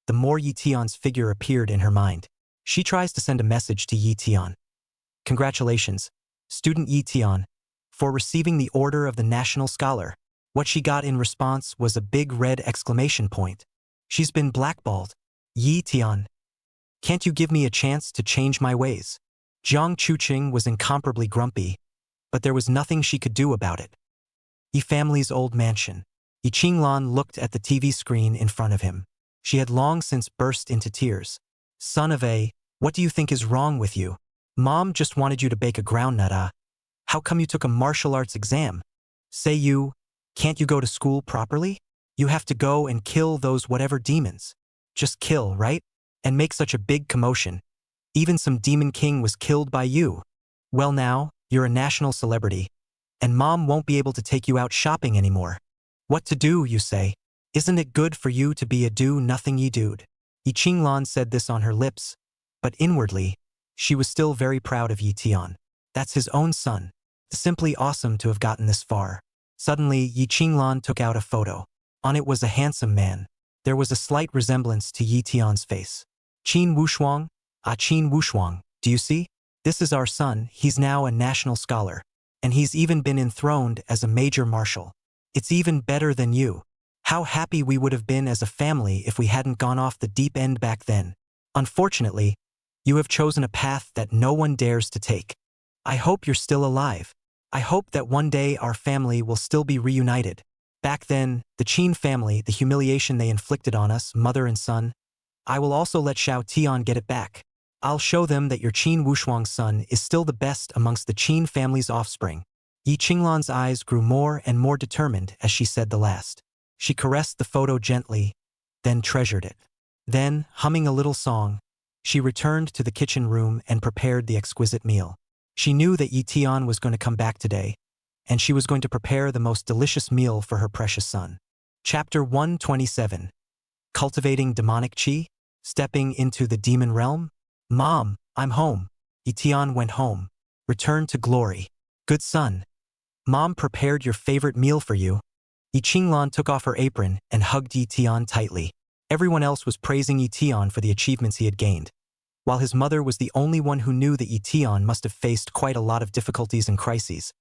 the more Yi Tian's figure appeared in her mind. She tries to send a message to Yi Tian. Congratulations, student Yi Tian, for receiving the Order of the National Scholar. What she got in response was a big red exclamation point. She's been blackballed. Yi Tian. Can't you give me a chance to change my ways? Jiang Chuqing was incomparably grumpy, but there was nothing she could do about it. Yi family's old mansion. Yi Qinglan looked at the TV screen in front of him. She had long since burst into tears. Son of a, what do you think is wrong with you? Mom just wanted you to bake a groundnut. How come you took a martial arts exam? Say you, can't you go to school properly? You have to go and kill those whatever demons. Just kill, right? And make such a big commotion. Even some demon king was killed by you. Well now, you're a national celebrity. And mom won't be able to take you out shopping anymore. What to do, you say? Isn't it good for you to be a do-nothing-y dude? Yi Qinglan said this on her lips, but inwardly, she was still very proud of Yi Tian. That's his own son. Simply awesome to have gotten this far. Suddenly, Yi Qinglan took out a photo. On it was a handsome man. There was a slight resemblance to Yi Tian's face. Qin Wushuang? Qin Wushuang, do you see? This is our son. He's now a national scholar. And he's even been enthroned as a major marshal. It's even better than you. How happy we would have been as a family if we hadn't gone off the deep end back then. Unfortunately, you have chosen a path that no one dares to take. I hope you're still alive. I hope that one day our family will still be reunited. Back then, the Qin family, the humiliation they inflicted on us, mother and son, I will also let Xiao Tian get it back. I'll show them that your Qin Wushuang's son is still the best amongst the Qin family's offspring. Yi Qinglan's eyes grew more and more determined as she said the last. She caressed the photo gently, then treasured it. Then, humming a little song, she returned to the kitchen room and prepared the exquisite meal. She knew that Yi Tian was going to come back today, and she was going to prepare the most delicious meal for her precious son. Chapter 127. Cultivating Demonic Qi? Stepping into the demon realm? Mom, I'm home. Yi Tian went home. Returned to glory. Good son. Mom prepared your favorite meal for you. Yi Qinglan took off her apron and hugged Yi Tian tightly. Everyone else was praising Yi Tian for the achievements he had gained, while his mother was the only one who knew that Yi Tian must have faced quite a lot of difficulties and crises,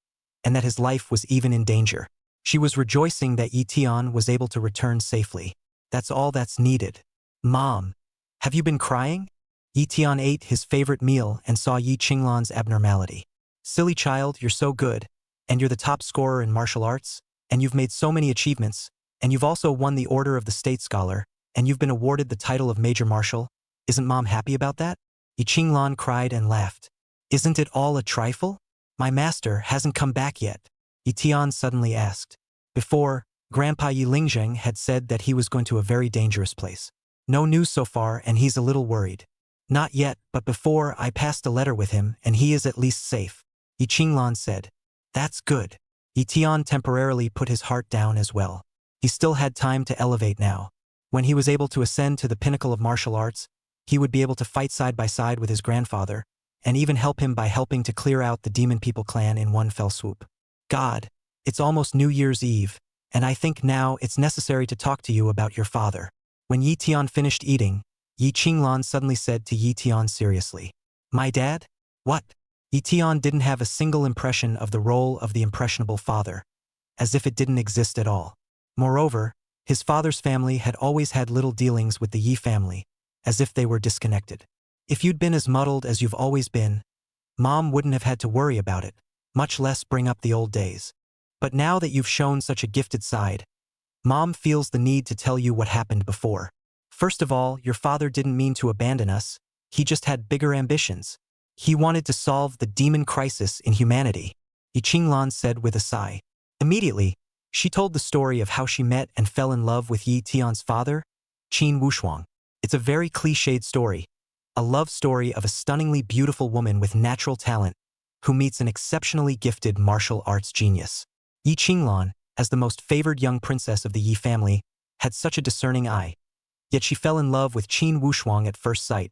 and that his life was even in danger. She was rejoicing that Yi Tian was able to return safely. That's all that's needed. Mom, have you been crying? Yi Tian ate his favorite meal and saw Yi Qinglan's abnormality. Silly child, you're so good, and you're the top scorer in martial arts, and you've made so many achievements, and you've also won the Order of the State Scholar, and you've been awarded the title of Major Marshal. Isn't Mom happy about that? Yi Qinglan cried and laughed. Isn't it all a trifle? My master hasn't come back yet, Yi Tian suddenly asked. Before, Grandpa Yi Lingzheng had said that he was going to a very dangerous place. No news so far and he's a little worried. Not yet, but before I passed a letter with him and he is at least safe, Yi Qinglan said. That's good. Yi Tian temporarily put his heart down as well. He still had time to elevate now. When he was able to ascend to the pinnacle of martial arts, he would be able to fight side by side with his grandfather, and even help him by helping to clear out the Demon People clan in one fell swoop. God, it's almost New Year's Eve, and I think now it's necessary to talk to you about your father. When Yi Tian finished eating, Yi Qinglan suddenly said to Yi Tian seriously, My dad? What? Yi Tian didn't have a single impression of the role of the impressionable father, as if it didn't exist at all. Moreover, his father's family had always had little dealings with the Yi family, as if they were disconnected. If you'd been as muddled as you've always been, Mom wouldn't have had to worry about it, much less bring up the old days. But now that you've shown such a gifted side, Mom feels the need to tell you what happened before. First of all, your father didn't mean to abandon us, he just had bigger ambitions. He wanted to solve the demon crisis in humanity, Yi Qinglan said with a sigh. Immediately, she told the story of how she met and fell in love with Yi Tian's father, Qin Wushuang. It's a very cliched story, a love story of a stunningly beautiful woman with natural talent who meets an exceptionally gifted martial arts genius. Yi Qinglan, as the most favored young princess of the Yi family, had such a discerning eye. Yet she fell in love with Qin Wushuang at first sight,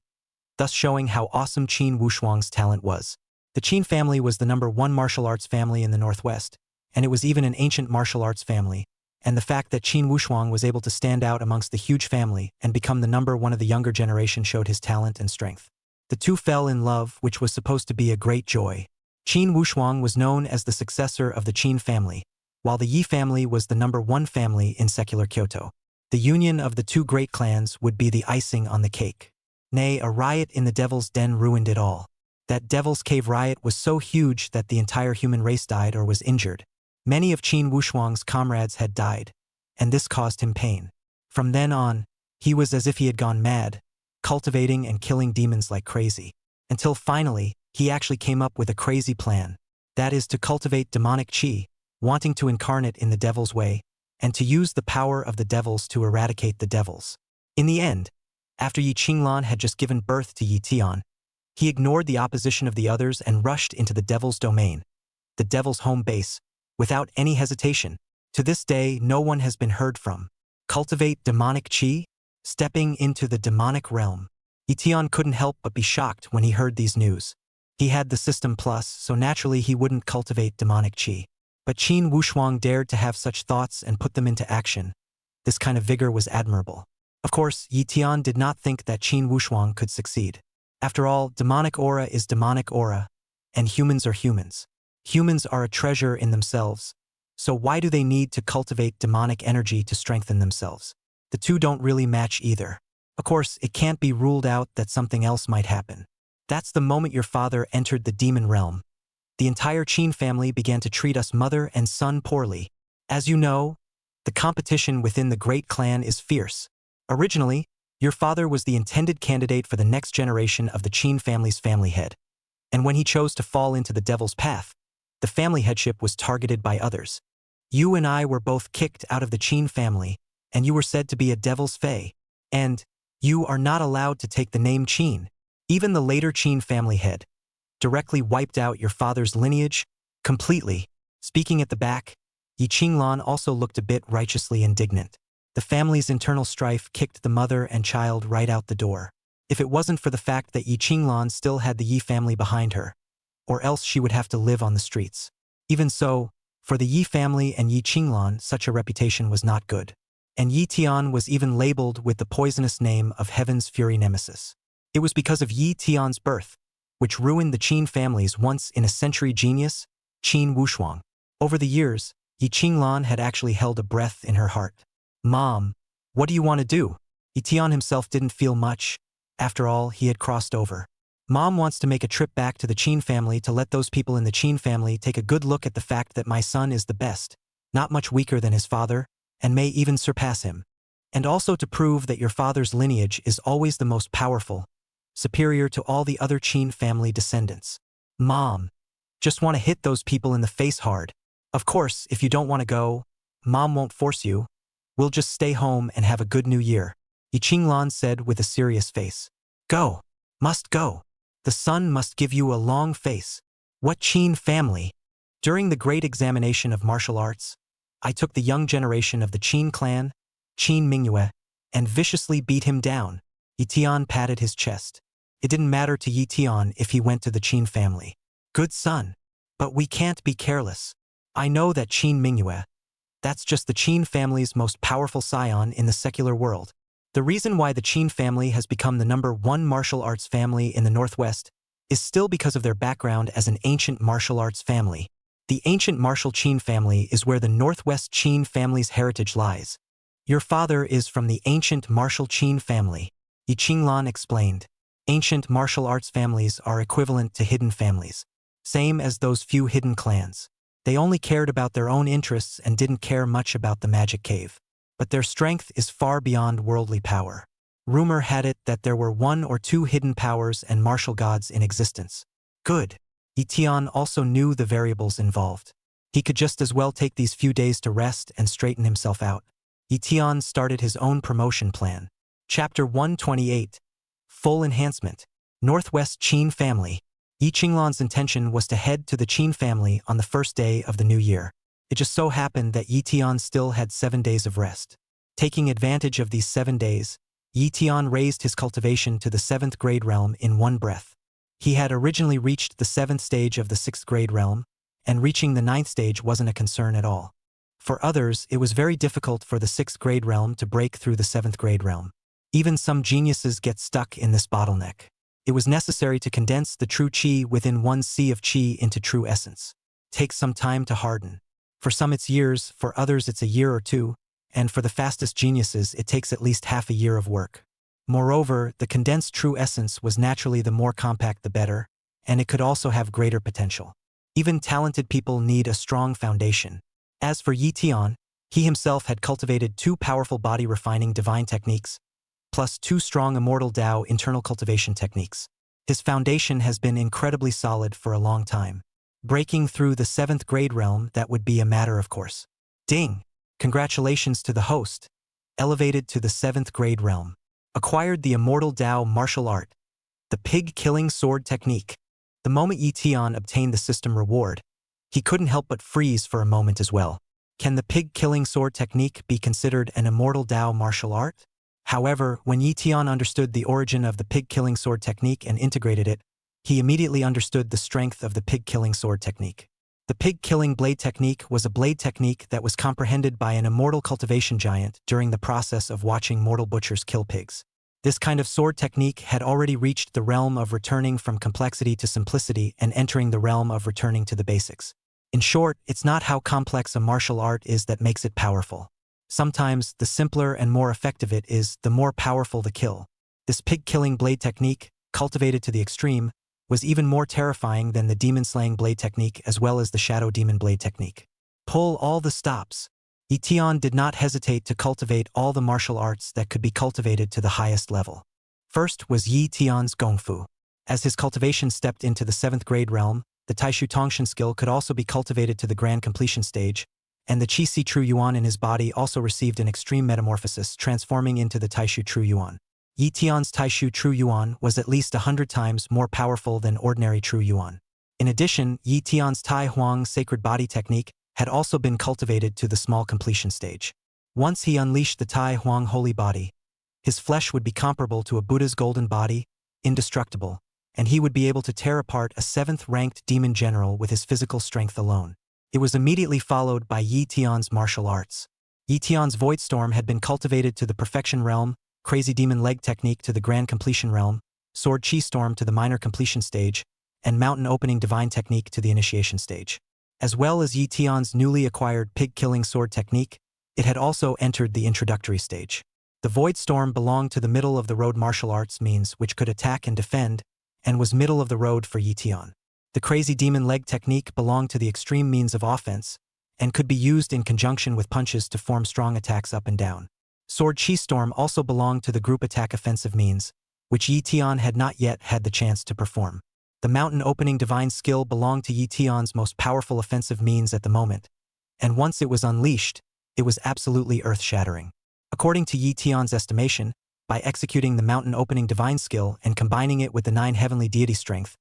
thus showing how awesome Qin Wushuang's talent was. The Qin family was the #1 martial arts family in the Northwest, and it was even an ancient martial arts family, and the fact that Qin Wushuang was able to stand out amongst the huge family and become the #1 of the younger generation showed his talent and strength. The two fell in love, which was supposed to be a great joy. Qin Wushuang was known as the successor of the Qin family, while the Yi family was the #1 family in secular Kyoto. The union of the two great clans would be the icing on the cake. Nay, a riot in the Devil's Den ruined it all. That Devil's Cave riot was so huge that the entire human race died or was injured. Many of Qin Wushuang's comrades had died, and this caused him pain. From then on, he was as if he had gone mad, cultivating and killing demons like crazy. Until finally, he actually came up with a crazy plan. That is to cultivate demonic qi, wanting to incarnate in the devil's way, and to use the power of the devils to eradicate the devils. In the end, after Yi Qinglan had just given birth to Yi Tian, he ignored the opposition of the others and rushed into the devil's domain, the devil's home base, without any hesitation. To this day, no one has been heard from. Cultivate demonic qi? Stepping into the demonic realm. Yi Tian couldn't help but be shocked when he heard these news. He had the System Plus, so naturally he wouldn't cultivate demonic qi. But Qin Wushuang dared to have such thoughts and put them into action. This kind of vigor was admirable. Of course, Yi Tian did not think that Qin Wushuang could succeed. After all, demonic aura is demonic aura, and humans are humans. Humans are a treasure in themselves, So why do they need to cultivate demonic energy to strengthen themselves? The two don't really match either. Of course, it can't be ruled out that something else might happen. That's the moment your father entered the demon realm. The entire Qin family began to treat us mother and son poorly. As you know, the competition within the great clan is fierce. Originally, your father was the intended candidate for the next generation of the Qin family's family head. And when he chose to fall into the devil's path, the family headship was targeted by others. You and I were both kicked out of the Qin family, and you were said to be a devil's fae. And you are not allowed to take the name Qin. Even the later Qin family head directly wiped out your father's lineage completely. Speaking at the back, Yi Qinglan also looked a bit righteously indignant. The family's internal strife kicked the mother and child right out the door. If it wasn't for the fact that Yi Qinglan still had the Yi family behind her, or else she would have to live on the streets. Even so, for the Yi family and Yi Qinglan, such a reputation was not good. And Yi Tian was even labeled with the poisonous name of Heaven's Fury Nemesis. It was because of Yi Tian's birth, which ruined the Qin family's once-in-a-century genius, Qin Wushuang. Over the years, Yi Qinglan had actually held a breath in her heart. Mom, what do you want to do? Yi Tian himself didn't feel much. After all, he had crossed over. Mom wants to make a trip back to the Qin family to let those people in the Qin family take a good look at the fact that my son is the best, not much weaker than his father, and may even surpass him. And also to prove that your father's lineage is always the most powerful, superior to all the other Qin family descendants. Mom, just want to hit those people in the face hard. Of course, if you don't want to go, Mom won't force you. We'll just stay home and have a good new year. Yi Qinglan said with a serious face. Go. Must go. The son must give you a long face. What Qin family? During the great examination of martial arts, I took the young generation of the Qin clan, Qin Mingyue, and viciously beat him down. Yi Tian patted his chest. It didn't matter to Yi Tian if he went to the Qin family. Good son. But we can't be careless. I know that Qin Mingyue, that's just the Qin family's most powerful scion in the secular world. The reason why the Qin family has become the #1 martial arts family in the Northwest is still because of their background as an ancient martial arts family. The ancient martial Qin family is where the Northwest Qin family's heritage lies. Your father is from the ancient martial Qin family, Yi Qinglan explained. Ancient martial arts families are equivalent to hidden families. Same as those few hidden clans. They only cared about their own interests and didn't care much about the magic cave. But their strength is far beyond worldly power. Rumor had it that there were 1 or 2 hidden powers and martial gods in existence. Good. Yi Tian also knew the variables involved. He could just as well take these few days to rest and straighten himself out. Yi Tian started his own promotion plan. Chapter 128. Full Enhancement. Northwest Qin Family. Yi Qinglan's intention was to head to the Qin family on the first day of the new year. It just so happened that Yi Tian still had 7 days of rest. Taking advantage of these 7 days, Yi Tian raised his cultivation to the 7th grade realm in one breath. He had originally reached the 7th stage of the 6th grade realm, and reaching the 9th stage wasn't a concern at all. For others, it was very difficult for the 6th grade realm to break through the 7th grade realm. Even some geniuses get stuck in this bottleneck. It was necessary to condense the true qi within one sea of qi into true essence. Takes some time to harden. For some it's years, for others it's a year or 2, and for the fastest geniuses it takes at least half a year of work. Moreover, the condensed true essence was naturally the more compact the better, and it could also have greater potential. Even talented people need a strong foundation. As for Yi Tian, he himself had cultivated 2 powerful body-refining divine techniques, plus 2 strong immortal Tao internal cultivation techniques. His foundation has been incredibly solid for a long time. Breaking through the 7th grade realm, that would be a matter of course. Ding! Congratulations to the host. Elevated to the 7th grade realm. Acquired the immortal Tao martial art, the pig-killing sword technique. The moment Yi Tian obtained the system reward, he couldn't help but freeze for a moment as well. Can the pig-killing sword technique be considered an immortal Tao martial art? However, when Yi Tian understood the origin of the pig-killing sword technique and integrated it, he immediately understood the strength of the pig-killing sword technique. The pig-killing blade technique was a blade technique that was comprehended by an immortal cultivation giant during the process of watching mortal butchers kill pigs. This kind of sword technique had already reached the realm of returning from complexity to simplicity and entering the realm of returning to the basics. In short, it's not how complex a martial art is that makes it powerful. Sometimes, the simpler and more effective it is, the more powerful the kill. This pig-killing blade technique, cultivated to the extreme, was even more terrifying than the demon-slaying blade technique as well as the shadow demon blade technique. Pull all the stops. Lu Tian did not hesitate to cultivate all the martial arts that could be cultivated to the highest level. First was Lu Tian's Gongfu. As his cultivation stepped into the 7th grade realm, the Taishu Tongshan skill could also be cultivated to the grand completion stage, and the Qi Si True Yuan in his body also received an extreme metamorphosis, transforming into the Taishu True Yuan. Lu Tian's Taishu True Yuan was at least 100 times more powerful than ordinary True Yuan. In addition, Lu Tian's Tai Huang Sacred Body technique had also been cultivated to the small completion stage. Once he unleashed the Tai Huang Holy Body, his flesh would be comparable to a Buddha's golden body, indestructible, and he would be able to tear apart a 7th-ranked demon general with his physical strength alone. It was immediately followed by Lu Tian's martial arts. Lu Tian's Void Storm had been cultivated to the perfection realm, Crazy Demon Leg technique to the grand completion realm, Sword Chi Storm to the minor completion stage, and Mountain Opening Divine technique to the initiation stage. As well as Lu Tian's newly acquired pig-killing sword technique, it had also entered the introductory stage. The Void Storm belonged to the middle-of-the-road martial arts means which could attack and defend, and was middle of the road for Lu Tian. The Crazy Demon Leg technique belonged to the extreme means of offense, and could be used in conjunction with punches to form strong attacks up and down. Sword Chi Storm also belonged to the group attack offensive means, which Lu Tian had not yet had the chance to perform. The Mountain Opening Divine skill belonged to Lu Tian's most powerful offensive means at the moment, and once it was unleashed, it was absolutely earth-shattering. According to Lu Tian's estimation, by executing the Mountain Opening Divine skill and combining it with the 9 heavenly deity strength,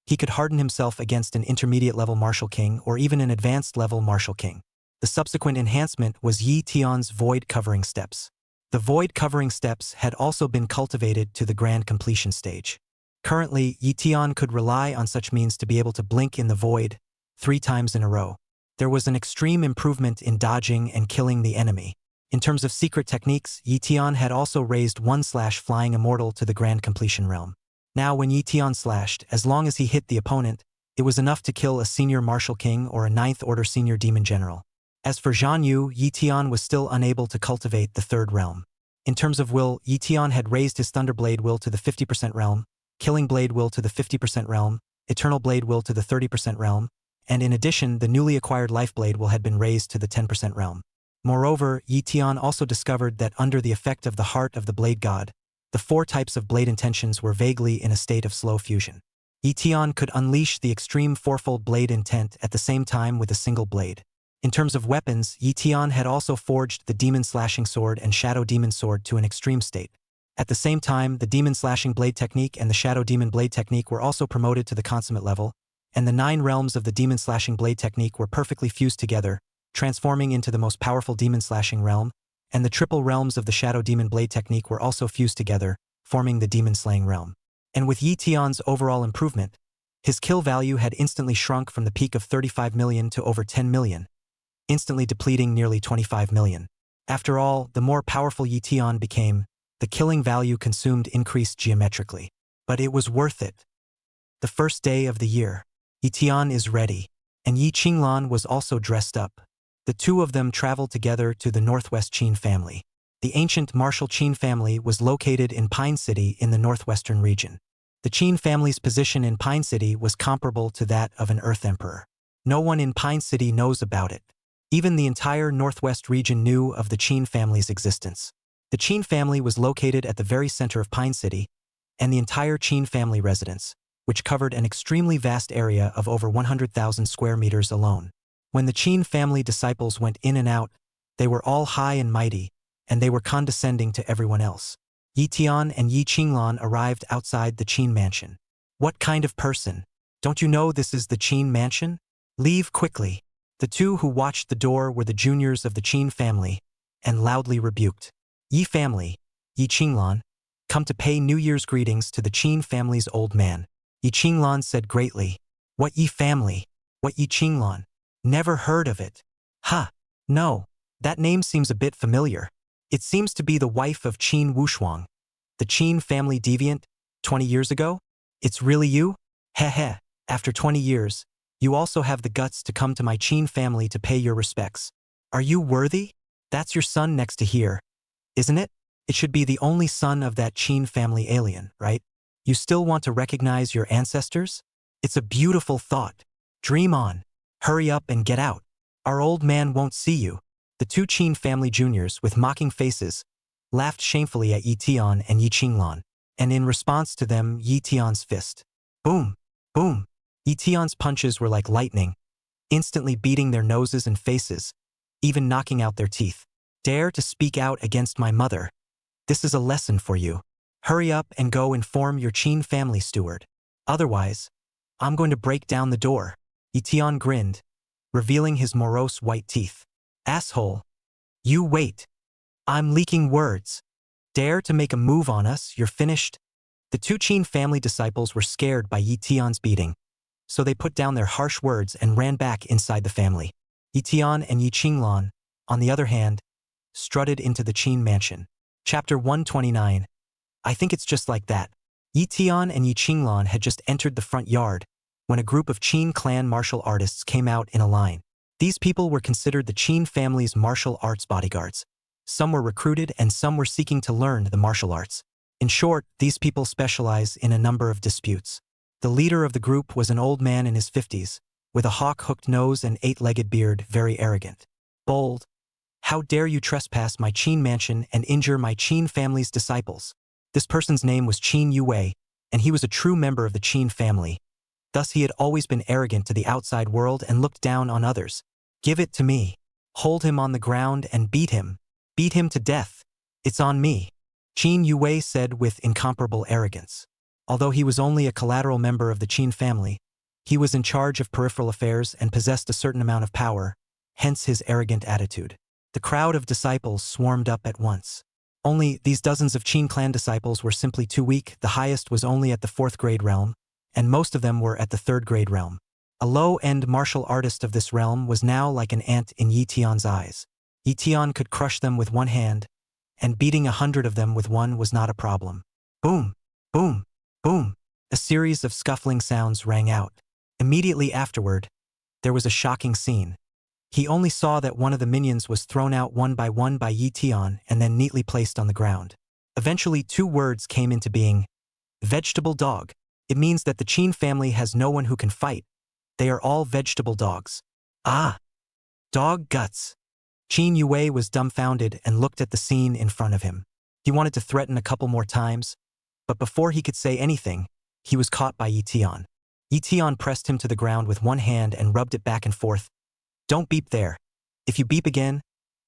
he could harden himself against an intermediate-level Martial King or even an advanced-level Martial King. The subsequent enhancement was Lu Tian's Void Covering Steps. The Void Covering Steps had also been cultivated to the grand completion stage. Currently, Lu Tian could rely on such means to be able to blink in the void 3 times in a row. There was an extreme improvement in dodging and killing the enemy. In terms of secret techniques, Lu Tian had also raised 1/Flying Immortal to the grand completion realm. Now when Lu Tian slashed, as long as he hit the opponent, it was enough to kill a senior Martial King or a 9th Order senior Demon General. As for Zhan Yu, Lu Tian was still unable to cultivate the 3rd realm. In terms of will, Lu Tian had raised his Thunderblade will to the 50% realm, Killing Blade will to the 50% realm, Eternal Blade will to the 30% realm, and in addition the newly acquired Life Blade will had been raised to the 10% realm. Moreover, Lu Tian also discovered that under the effect of the Heart of the Blade God, the 4 types of blade intentions were vaguely in a state of slow fusion. Lu Tian could unleash the extreme 4-fold blade intent at the same time with a single blade. In terms of weapons, Lu Tian had also forged the Demon Slashing Sword and Shadow Demon Sword to an extreme state. At the same time, the Demon Slashing Blade technique and the Shadow Demon Blade technique were also promoted to the consummate level, and the 9 realms of the Demon Slashing Blade technique were perfectly fused together, transforming into the most powerful Demon Slashing realm, and the triple realms of the Shadow Demon Blade technique were also fused together, forming the Demon Slaying realm. And with Lu Tian's overall improvement, his kill value had instantly shrunk from the peak of 35 million to over 10 million, instantly depleting nearly 25 million. After all, the more powerful Lu Tian became, the killing value consumed increased geometrically. But it was worth it. The first day of the year, Lu Tian is ready, and Yi Qinglan was also dressed up. The 2 of them traveled together to the Northwest Qin family. The ancient martial Qin family was located in Pine City in the northwestern region. The Qin family's position in Pine City was comparable to that of an Earth Emperor. No one in Pine City knows about it. Even the entire northwest region knew of the Qin family's existence. The Qin family was located at the very center of Pine City, and the entire Qin family residence, which covered an extremely vast area of over 100,000 square meters alone. When the Qin family disciples went in and out, they were all high and mighty, and they were condescending to everyone else. Lu Tian and Yi Qinglan arrived outside the Qin mansion. What kind of person? Don't you know this is the Qin mansion? Leave quickly. The 2 who watched the door were the juniors of the Qin family, and loudly rebuked. Yi family, Yi Qinglan, come to pay New Year's greetings to the Qin family's old man. Yi Qinglan said greatly, What Yi family? What Yi Qinglan? Never heard of it. Ha! No, that name seems a bit familiar. It seems to be the wife of Qin Wushuang, the Qin family deviant, 20 years ago? It's really you? Heh heh. After 20 years, You also have the guts to come to my Qin family to pay your respects. Are you worthy? That's your son next to here, isn't it? It should be the only son of that Qin family alien, right? You still want to recognize your ancestors? It's a beautiful thought. Dream on. Hurry up and get out. Our old man won't see you. The two Qin family juniors, with mocking faces, laughed shamefully at Yi Tian and Yi Qinglan, and in response to them, Yi Tian's fist. Boom! Boom! Yi Tian's punches were like lightning, instantly beating their noses and faces, even knocking out their teeth. Dare to speak out against my mother. This is a lesson for you. Hurry up and go inform your Qin family steward. Otherwise, I'm going to break down the door. Yi Tian grinned, revealing his morose white teeth. Asshole. You wait. I'm leaking words. Dare to make a move on us, you're finished. The two Qin family disciples were scared by Yi Tian's beating, so they put down their harsh words and ran back inside the family. Yi Tian and Yi Qinglan, on the other hand, strutted into the Qin mansion. Chapter 129. I think it's just like that. Yi Tian and Yi Qinglan had just entered the front yard when a group of Qin clan martial artists came out in a line. These people were considered the Qin family's martial arts bodyguards. Some were recruited and some were seeking to learn the martial arts. In short, these people specialize in a number of disputes. The leader of the group was an old man in his 50s, with a hawk-hooked nose and 8-legged beard, very arrogant. Bold. How dare you trespass my Qin mansion and injure my Qin family's disciples? This person's name was Qin Yue, and he was a true member of the Qin family. Thus he had always been arrogant to the outside world and looked down on others. Give it to me. Hold him on the ground and beat him. Beat him to death. It's on me. Qin Yue said with incomparable arrogance. Although he was only a collateral member of the Qin family, he was in charge of peripheral affairs and possessed a certain amount of power, hence his arrogant attitude. The crowd of disciples swarmed up at once. Only these dozens of Qin clan disciples were simply too weak. The highest was only at the 4th grade realm, and most of them were at the 3rd grade realm. A low-end martial artist of this realm was now like an ant in Yi Tian's eyes. Yi Tian could crush them with one hand, and beating 100 of them with one was not a problem. Boom! Boom! Boom! A series of scuffling sounds rang out. Immediately afterward, there was a shocking scene. He only saw that one of the minions was thrown out one by Yi Tian and then neatly placed on the ground. Eventually 2 words came into being. Vegetable dog. It means that the Qin family has no one who can fight. They are all vegetable dogs. Ah! Dog guts. Qin Yue was dumbfounded and looked at the scene in front of him. He wanted to threaten a couple more times, but before he could say anything, he was caught by Yi Tian. Yi Tian pressed him to the ground with one hand and rubbed it back and forth. Don't beep there. If you beep again,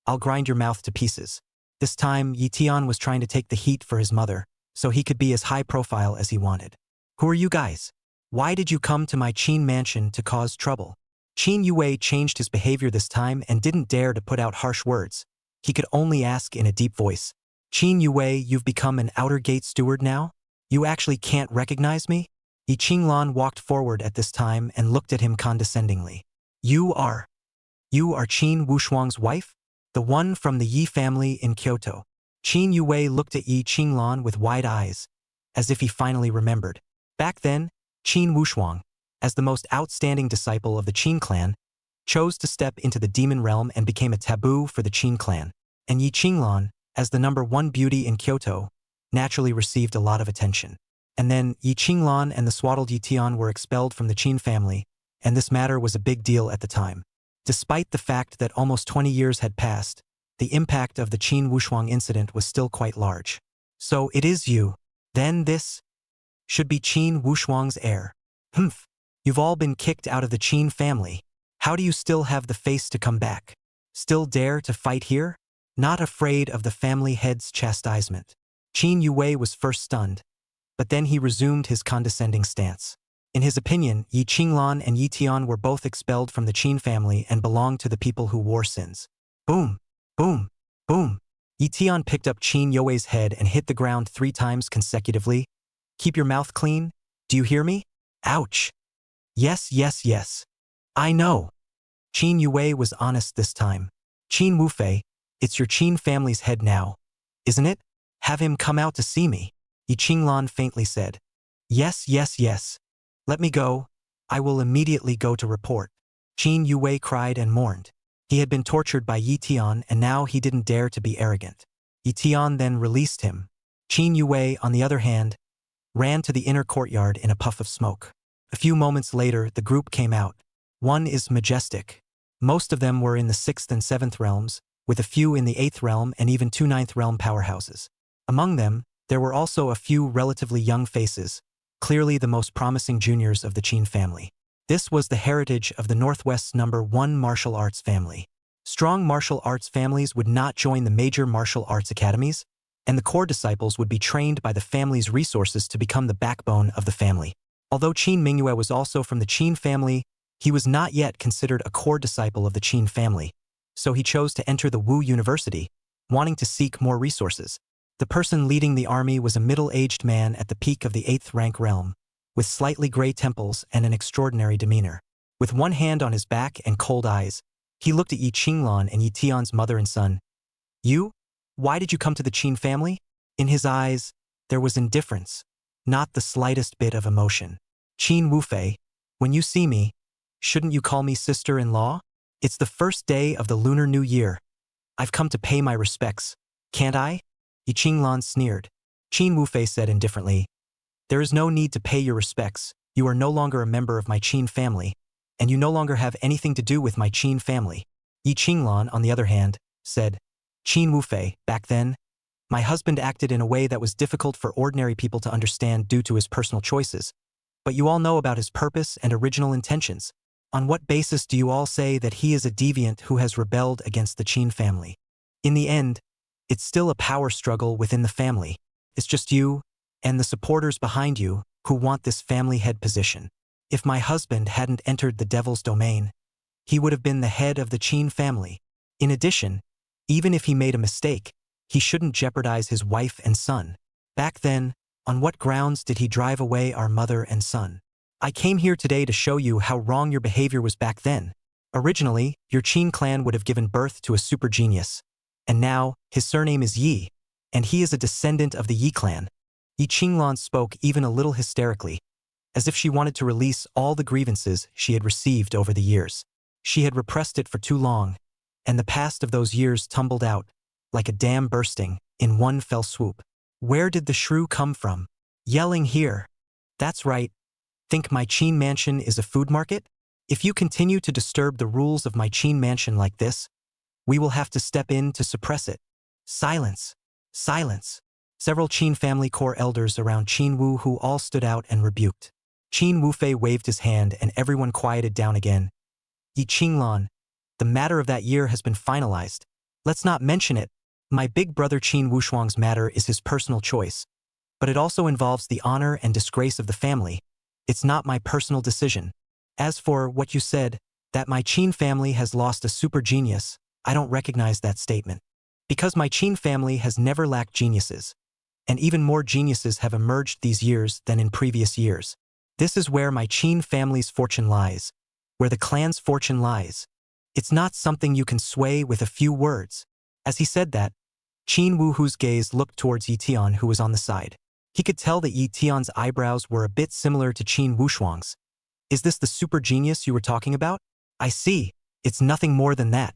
I'll grind your mouth to pieces. This time, Yi Tian was trying to take the heat for his mother, so he could be as high profile as he wanted. Who are you guys? Why did you come to my Qin mansion to cause trouble? Qin Yue changed his behavior this time and didn't dare to put out harsh words. He could only ask in a deep voice. Qin Yue, you've become an outer gate steward now? You actually can't recognize me? Yi Qinglan walked forward at this time and looked at him condescendingly. You are Qin Wushuang's wife? The one from the Yi family in Kyoto. Qin Yue looked at Yi Qinglan with wide eyes, as if he finally remembered. Back then, Qin Wushuang, as the most outstanding disciple of the Qin clan, chose to step into the demon realm and became a taboo for the Qin clan. And Yi Qinglan, as the #1 beauty in Kyoto, naturally received a lot of attention. And then Yi Qinglan and the swaddled Yi Tian were expelled from the Qin family, and this matter was a big deal at the time. Despite the fact that almost 20 years had passed, the impact of the Qin Wushuang incident was still quite large. So it is you. Then this should be Qin Wushuang's heir. Humph. You've all been kicked out of the Qin family. How do you still have the face to come back? Still dare to fight here? Not afraid of the family head's chastisement. Qin Yue was first stunned, but then he resumed his condescending stance. In his opinion, Yi Qinglan and Yi Tian were both expelled from the Qin family and belonged to the people who wore sins. Boom! Boom! Boom! Yi Tian picked up Qin Yue's head and hit the ground 3 times consecutively. Keep your mouth clean. Do you hear me? Ouch! Yes, yes, yes. I know. Qin Yue was honest this time. Qin Wufei, it's your Qin family's head now, isn't it? Have him come out to see me. Yi Qinglan faintly said. Yes, yes, yes. Let me go. I will immediately go to report. Qin Yue cried and mourned. He had been tortured by Yi Tian and now he didn't dare to be arrogant. Yi Tian then released him. Qin Yue, on the other hand, ran to the inner courtyard in a puff of smoke. A few moments later, the group came out. One is majestic. Most of them were in the 6th and 7th realms, with a few in the 8th realm and even 2 9th realm powerhouses. Among them, there were also a few relatively young faces, clearly the most promising juniors of the Qin family. This was the heritage of the Northwest's #1 martial arts family. Strong martial arts families would not join the major martial arts academies, and the core disciples would be trained by the family's resources to become the backbone of the family. Although Qin Mingyue was also from the Qin family, he was not yet considered a core disciple of the Qin family, so he chose to enter the Wu University, wanting to seek more resources. The person leading the army was a middle-aged man at the peak of the 8th rank realm, with slightly gray temples and an extraordinary demeanor. With one hand on his back and cold eyes, he looked at Yi Qinglan and Yi Tian's mother and son. You? Why did you come to the Qin family? In his eyes, there was indifference, not the slightest bit of emotion. Qin Wufei, when you see me, shouldn't you call me sister-in-law? It's the first day of the Lunar New Year. I've come to pay my respects. Can't I? Yi Qinglan sneered. Qin Wufei said indifferently, there is no need to pay your respects. You are no longer a member of my Qin family, and you no longer have anything to do with my Qin family. Yi Qinglan, on the other hand, said, Qin Wufei, back then, my husband acted in a way that was difficult for ordinary people to understand due to his personal choices. But you all know about his purpose and original intentions. On what basis do you all say that he is a deviant who has rebelled against the Qin family? In the end, it's still a power struggle within the family. It's just you and the supporters behind you who want this family head position. If my husband hadn't entered the devil's domain, he would have been the head of the Qin family. In addition, even if he made a mistake, he shouldn't jeopardize his wife and son. Back then, on what grounds did he drive away our mother and son? I came here today to show you how wrong your behavior was back then. Originally, your Qin clan would have given birth to a super genius. And now, his surname is Yi, and he is a descendant of the Yi clan. Yi Qinglan spoke even a little hysterically, as if she wanted to release all the grievances she had received over the years. She had repressed it for too long, and the past of those years tumbled out, like a dam bursting, in one fell swoop. Where did the shrew come from? Yelling here. That's right. Think my Qin mansion is a food market? If you continue to disturb the rules of my Qin mansion like this, we will have to step in to suppress it. Silence. Silence. Several Qin family core elders around Qin Wu who all stood out and rebuked. Qin Wufei waved his hand and everyone quieted down again. Yi Qinglan, the matter of that year has been finalized. Let's not mention it. My big brother Qin Wushuang's matter is his personal choice, but it also involves the honor and disgrace of the family. It's not my personal decision. As for what you said, that my Qin family has lost a super genius, I don't recognize that statement. Because my Qin family has never lacked geniuses, and even more geniuses have emerged these years than in previous years. This is where my Qin family's fortune lies, where the clan's fortune lies. It's not something you can sway with a few words. As he said that, Qin Wuhu's gaze looked towards Yi Tian who was on the side. He could tell that Yi Tian's eyebrows were a bit similar to Qin Wushuang's. Is this the super genius you were talking about? I see. It's nothing more than that.